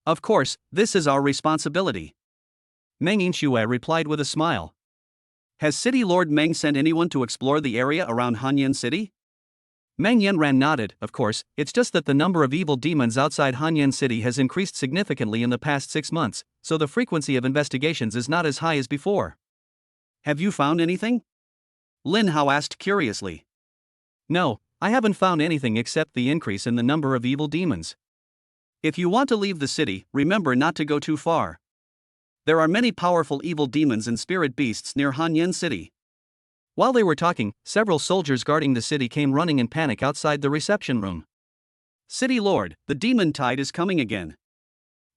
A: Of course, this is our responsibility. Meng Yinxue replied with a smile. Has City Lord Meng sent anyone to explore the area around Hanyan City? Meng Yanran nodded. Of course, it's just that the number of evil demons outside Hanyan City has increased significantly in the past 6 months, so the frequency of investigations is not as high as before. Have you found anything? Lin Hao asked curiously. No, I haven't found anything except the increase in the number of evil demons. If you want to leave the city, remember not to go too far. There are many powerful evil demons and spirit beasts near Hanyan City. While they were talking, several soldiers guarding the city came running in panic outside the reception room. City Lord, the demon tide is coming again.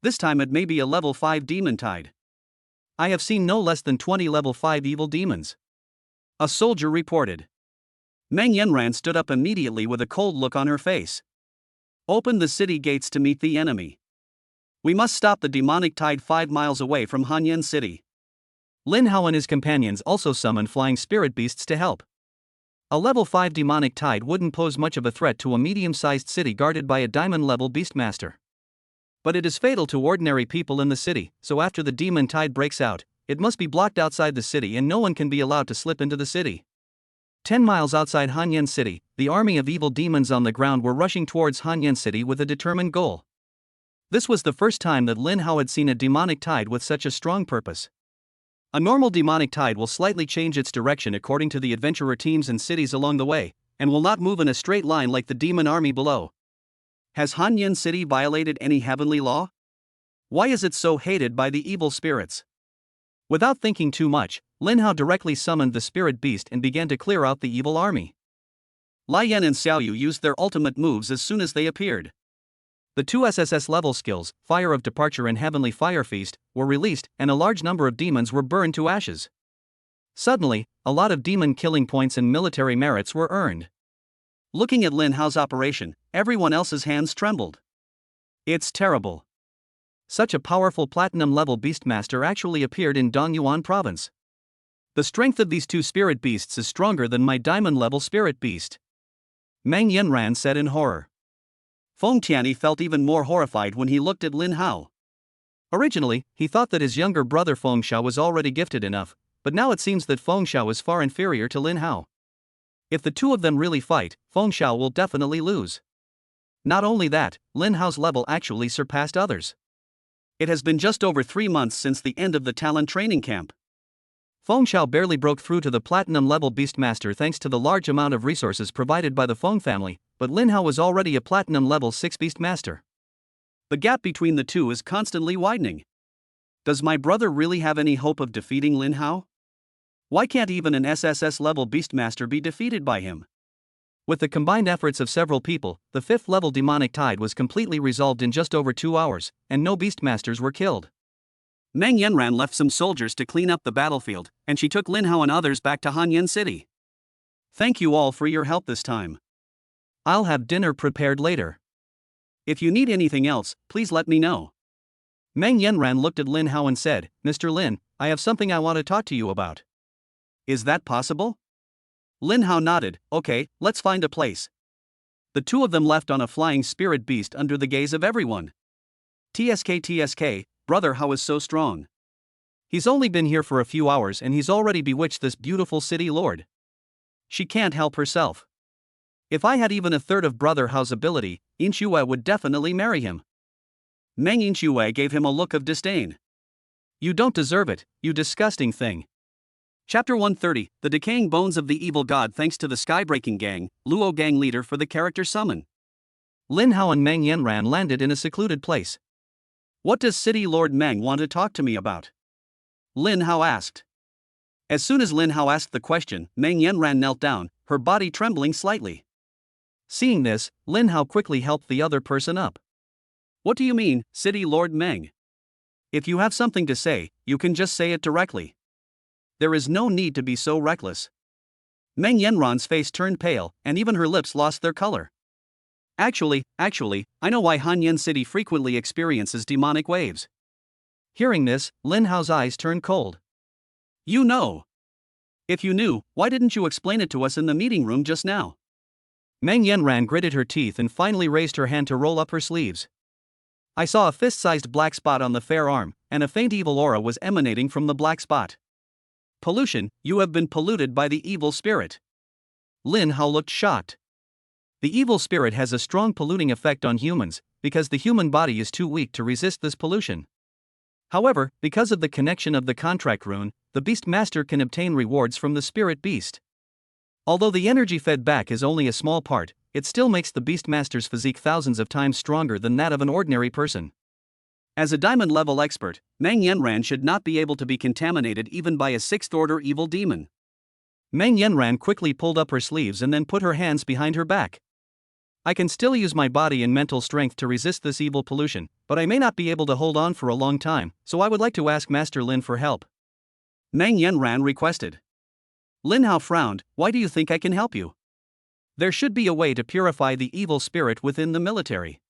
A: This time it may be a level 5 demon tide. I have seen no less than 20 level 5 evil demons. A soldier reported. Meng Yanran stood up immediately with a cold look on her face. Open the city gates to meet the enemy. We must stop the demonic tide 5 miles away from Hanyan City. Lin Hao and his companions also summoned flying spirit beasts to help. A level 5 demonic tide wouldn't pose much of a threat to a medium-sized city guarded by a diamond-level beastmaster. But it is fatal to ordinary people in the city, so after the demon tide breaks out, it must be blocked outside the city and no one can be allowed to slip into the city. 10 miles outside Hanyan City, the army of evil demons on the ground were rushing towards Hanyan City with a determined goal. This was the first time that Lin Hao had seen a demonic tide with such a strong purpose. A normal demonic tide will slightly change its direction according to the adventurer teams and cities along the way, and will not move in a straight line like the demon army below. Has Hanyan City violated any heavenly law? Why is it so hated by the evil spirits? Without thinking too much, Lin Hao directly summoned the spirit beast and began to clear out the evil army. Lai Yan and Xiaoyu used their ultimate moves as soon as they appeared. The 2 SSS level skills, Fire of Departure and Heavenly Fire Feast, were released, and a large number of demons were burned to ashes. Suddenly, a lot of demon killing points and military merits were earned. Looking at Lin Hao's operation, everyone else's hands trembled. It's terrible. Such a powerful platinum-level beastmaster actually appeared in Dongyuan province. The strength of these 2 spirit beasts is stronger than my diamond-level spirit beast. Meng Yanran said in horror. Feng Tianyi felt even more horrified when he looked at Lin Hao. Originally, he thought that his younger brother Feng Xiao was already gifted enough, but now it seems that Feng Xiao is far inferior to Lin Hao. If the two of them really fight, Feng Xiao will definitely lose. Not only that, Lin Hao's level actually surpassed others. It has been just over 3 months since the end of the talent training camp. Feng Xiao barely broke through to the platinum-level beastmaster thanks to the large amount of resources provided by the Feng family, but Lin Hao was already a platinum-level 6 beastmaster. The gap between the two is constantly widening. Does my brother really have any hope of defeating Lin Hao? Why can't even an SSS-level beastmaster be defeated by him? With the combined efforts of several people, the 5th-level demonic tide was completely resolved in just over 2 hours, and no beastmasters were killed. Meng Yanran left some soldiers to clean up the battlefield, and she took Lin Hao and others back to Hanyan City. Thank you all for your help this time. I'll have dinner prepared later. If you need anything else, please let me know. Meng Yanran looked at Lin Hao and said, Mr. Lin, I have something I want to talk to you about. Is that possible? Lin Hao nodded. Okay, let's find a place. The two of them left on a flying spirit beast under the gaze of everyone. TSK, brother Hao is so strong. He's only been here for a few hours and he's already bewitched this beautiful city lord. She can't help herself. If I had even a third of brother Hao's ability, Yinxue would definitely marry him. Meng Yinxue gave him a look of disdain. You don't deserve it, you disgusting thing. Chapter 130, The Decaying Bones of the Evil God. Thanks to the Skybreaking Gang, Luo Gang leader for the character summon. Lin Hao and Meng Yanran landed in a secluded place. What does City Lord Meng want to talk to me about? Lin Hao asked. As soon as Lin Hao asked the question, Meng Yanran knelt down, her body trembling slightly. Seeing this, Lin Hao quickly helped the other person up. What do you mean, City Lord Meng? If you have something to say, you can just say it directly. There is no need to be so reckless. Meng Yanran's face turned pale, and even her lips lost their color. Actually, I know why Hanyan City frequently experiences demonic waves. Hearing this, Lin Hao's eyes turned cold. You know. If you knew, why didn't you explain it to us in the meeting room just now? Meng Yanran gritted her teeth and finally raised her hand to roll up her sleeves. I saw a fist-sized black spot on the fair arm, and a faint evil aura was emanating from the black spot. Pollution, you have been polluted by the evil spirit. Lin Hao looked shocked. The evil spirit has a strong polluting effect on humans, because the human body is too weak to resist this pollution. However, because of the connection of the contract rune, the Beast Master can obtain rewards from the spirit beast. Although the energy fed back is only a small part, it still makes the Beast Master's physique thousands of times stronger than that of an ordinary person. As a diamond level expert, Meng Yanran should not be able to be contaminated even by a 6th order evil demon. Meng Yanran quickly pulled up her sleeves and then put her hands behind her back. I can still use my body and mental strength to resist this evil pollution, but I may not be able to hold on for a long time, so I would like to ask Master Lin for help. Meng Yanran requested. Lin Hao frowned. Why do you think I can help you? There should be a way to purify the evil spirit within the military.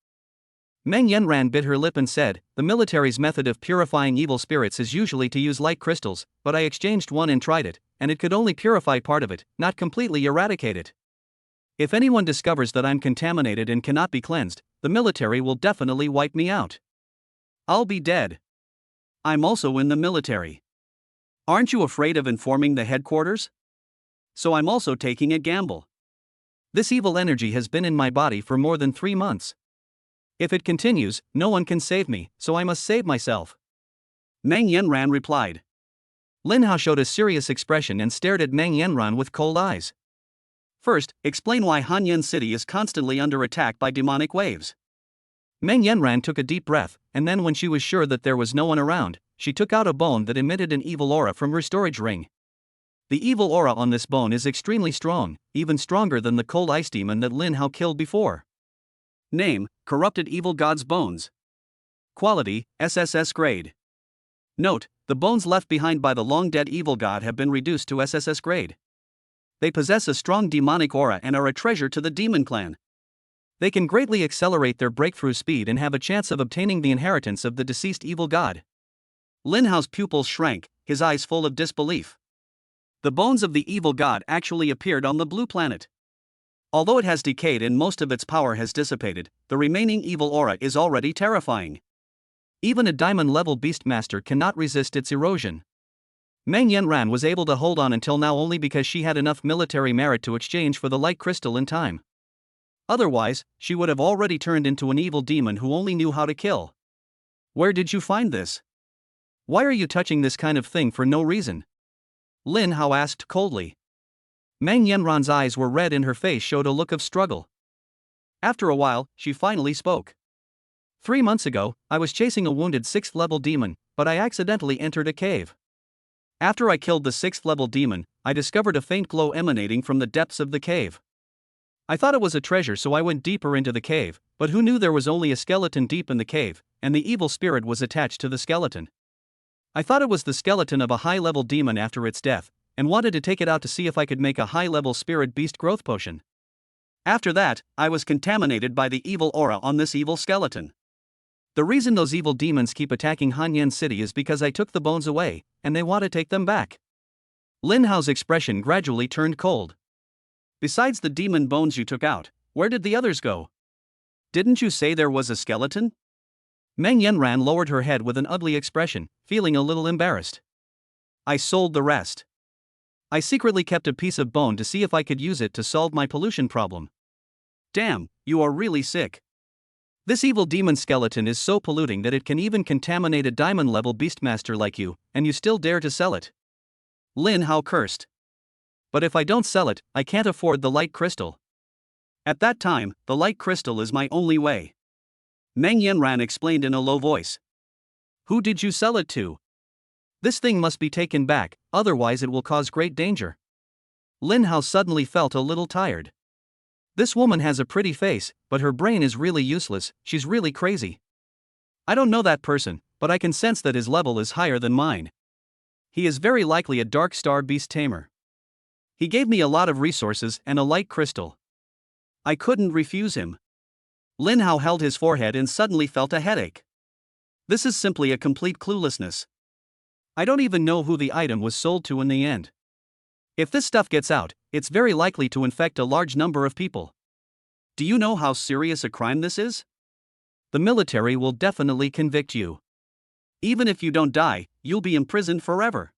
A: Meng Yanran bit her lip and said, the military's method of purifying evil spirits is usually to use light crystals, but I exchanged one and tried it, and it could only purify part of it, not completely eradicate it. If anyone discovers that I'm contaminated and cannot be cleansed, the military will definitely wipe me out. I'll be dead. I'm also in the military. Aren't you afraid of informing the headquarters? So I'm also taking a gamble. This evil energy has been in my body for more than 3 months. If it continues, no one can save me, so I must save myself. Meng Yanran replied. Lin Hao showed a serious expression and stared at Meng Yanran with cold eyes. First, explain why Hanyan City is constantly under attack by demonic waves. Meng Yanran took a deep breath, and then when she was sure that there was no one around, she took out a bone that emitted an evil aura from her storage ring. The evil aura on this bone is extremely strong, even stronger than the cold ice demon that Lin Hao killed before. Name, Corrupted Evil God's Bones. Quality, SSS grade. Note, the bones left behind by the long-dead evil god have been reduced to SSS grade. They possess a strong demonic aura and are a treasure to the demon clan. They can greatly accelerate their breakthrough speed and have a chance of obtaining the inheritance of the deceased evil god. Lin Hao's pupils shrank, his eyes full of disbelief. The bones of the evil god actually appeared on the blue planet. Although it has decayed and most of its power has dissipated, the remaining evil aura is already terrifying. Even a diamond-level beastmaster cannot resist its erosion. Meng Yanran was able to hold on until now only because she had enough military merit to exchange for the light crystal in time. Otherwise, she would have already turned into an evil demon who only knew how to kill. Where did you find this? Why are you touching this kind of thing for no reason? Lin Hao asked coldly. Meng Yanran's eyes were red and her face showed a look of struggle. After a while, she finally spoke. 3 months ago, I was chasing a wounded 6th level demon, but I accidentally entered a cave. After I killed the 6th level demon, I discovered a faint glow emanating from the depths of the cave. I thought it was a treasure, so I went deeper into the cave, but who knew there was only a skeleton deep in the cave, and the evil spirit was attached to the skeleton. I thought it was the skeleton of a high-level demon after its death, and wanted to take it out to see if I could make a high-level spirit beast growth potion. After that, I was contaminated by the evil aura on this evil skeleton. The reason those evil demons keep attacking Hanyan City is because I took the bones away, and they want to take them back. Lin Hao's expression gradually turned cold. Besides the demon bones you took out, where did the others go? Didn't you say there was a skeleton? Meng Yanran lowered her head with an ugly expression, feeling a little embarrassed. I sold the rest. I secretly kept a piece of bone to see if I could use it to solve my pollution problem. Damn, you are really sick. This evil demon skeleton is so polluting that it can even contaminate a diamond-level beastmaster like you, and you still dare to sell it. Lin Hao cursed. But if I don't sell it, I can't afford the light crystal. At that time, the light crystal is my only way. Meng Yanran explained in a low voice. Who did you sell it to? This thing must be taken back, otherwise it will cause great danger. Lin Hao suddenly felt a little tired. This woman has a pretty face, but her brain is really useless, she's really crazy. I don't know that person, but I can sense that his level is higher than mine. He is very likely a dark star beast tamer. He gave me a lot of resources and a light crystal. I couldn't refuse him. Lin Hao held his forehead and suddenly felt a headache. This is simply a complete cluelessness. I don't even know who the item was sold to in the end. If this stuff gets out, it's very likely to infect a large number of people. Do you know how serious a crime this is? The military will definitely convict you. Even if you don't die, you'll be imprisoned forever.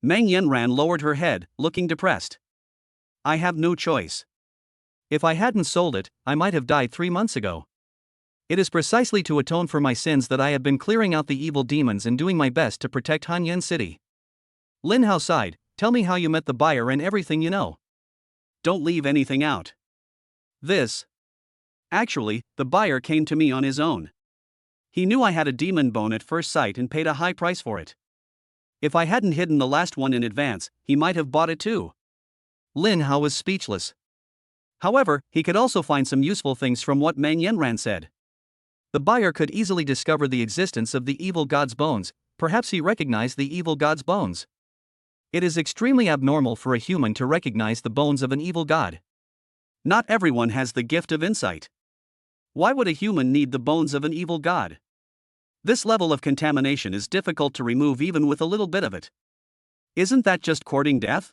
A: Meng Yanran lowered her head, looking depressed. I have no choice. If I hadn't sold it, I might have died 3 months ago. It is precisely to atone for my sins that I have been clearing out the evil demons and doing my best to protect Hanyan City. Lin Hao sighed. Tell me how you met the buyer and everything you know. Don't leave anything out. Actually, the buyer came to me on his own. He knew I had a demon bone at first sight and paid a high price for it. If I hadn't hidden the last one in advance, he might have bought it too. Lin Hao was speechless. However, he could also find some useful things from what Meng Yanran said. The buyer could easily discover the existence of the evil god's bones, perhaps he recognized the evil god's bones. It is extremely abnormal for a human to recognize the bones of an evil god. Not everyone has the gift of insight. Why would a human need the bones of an evil god? This level of contamination is difficult to remove even with a little bit of it. Isn't that just courting death?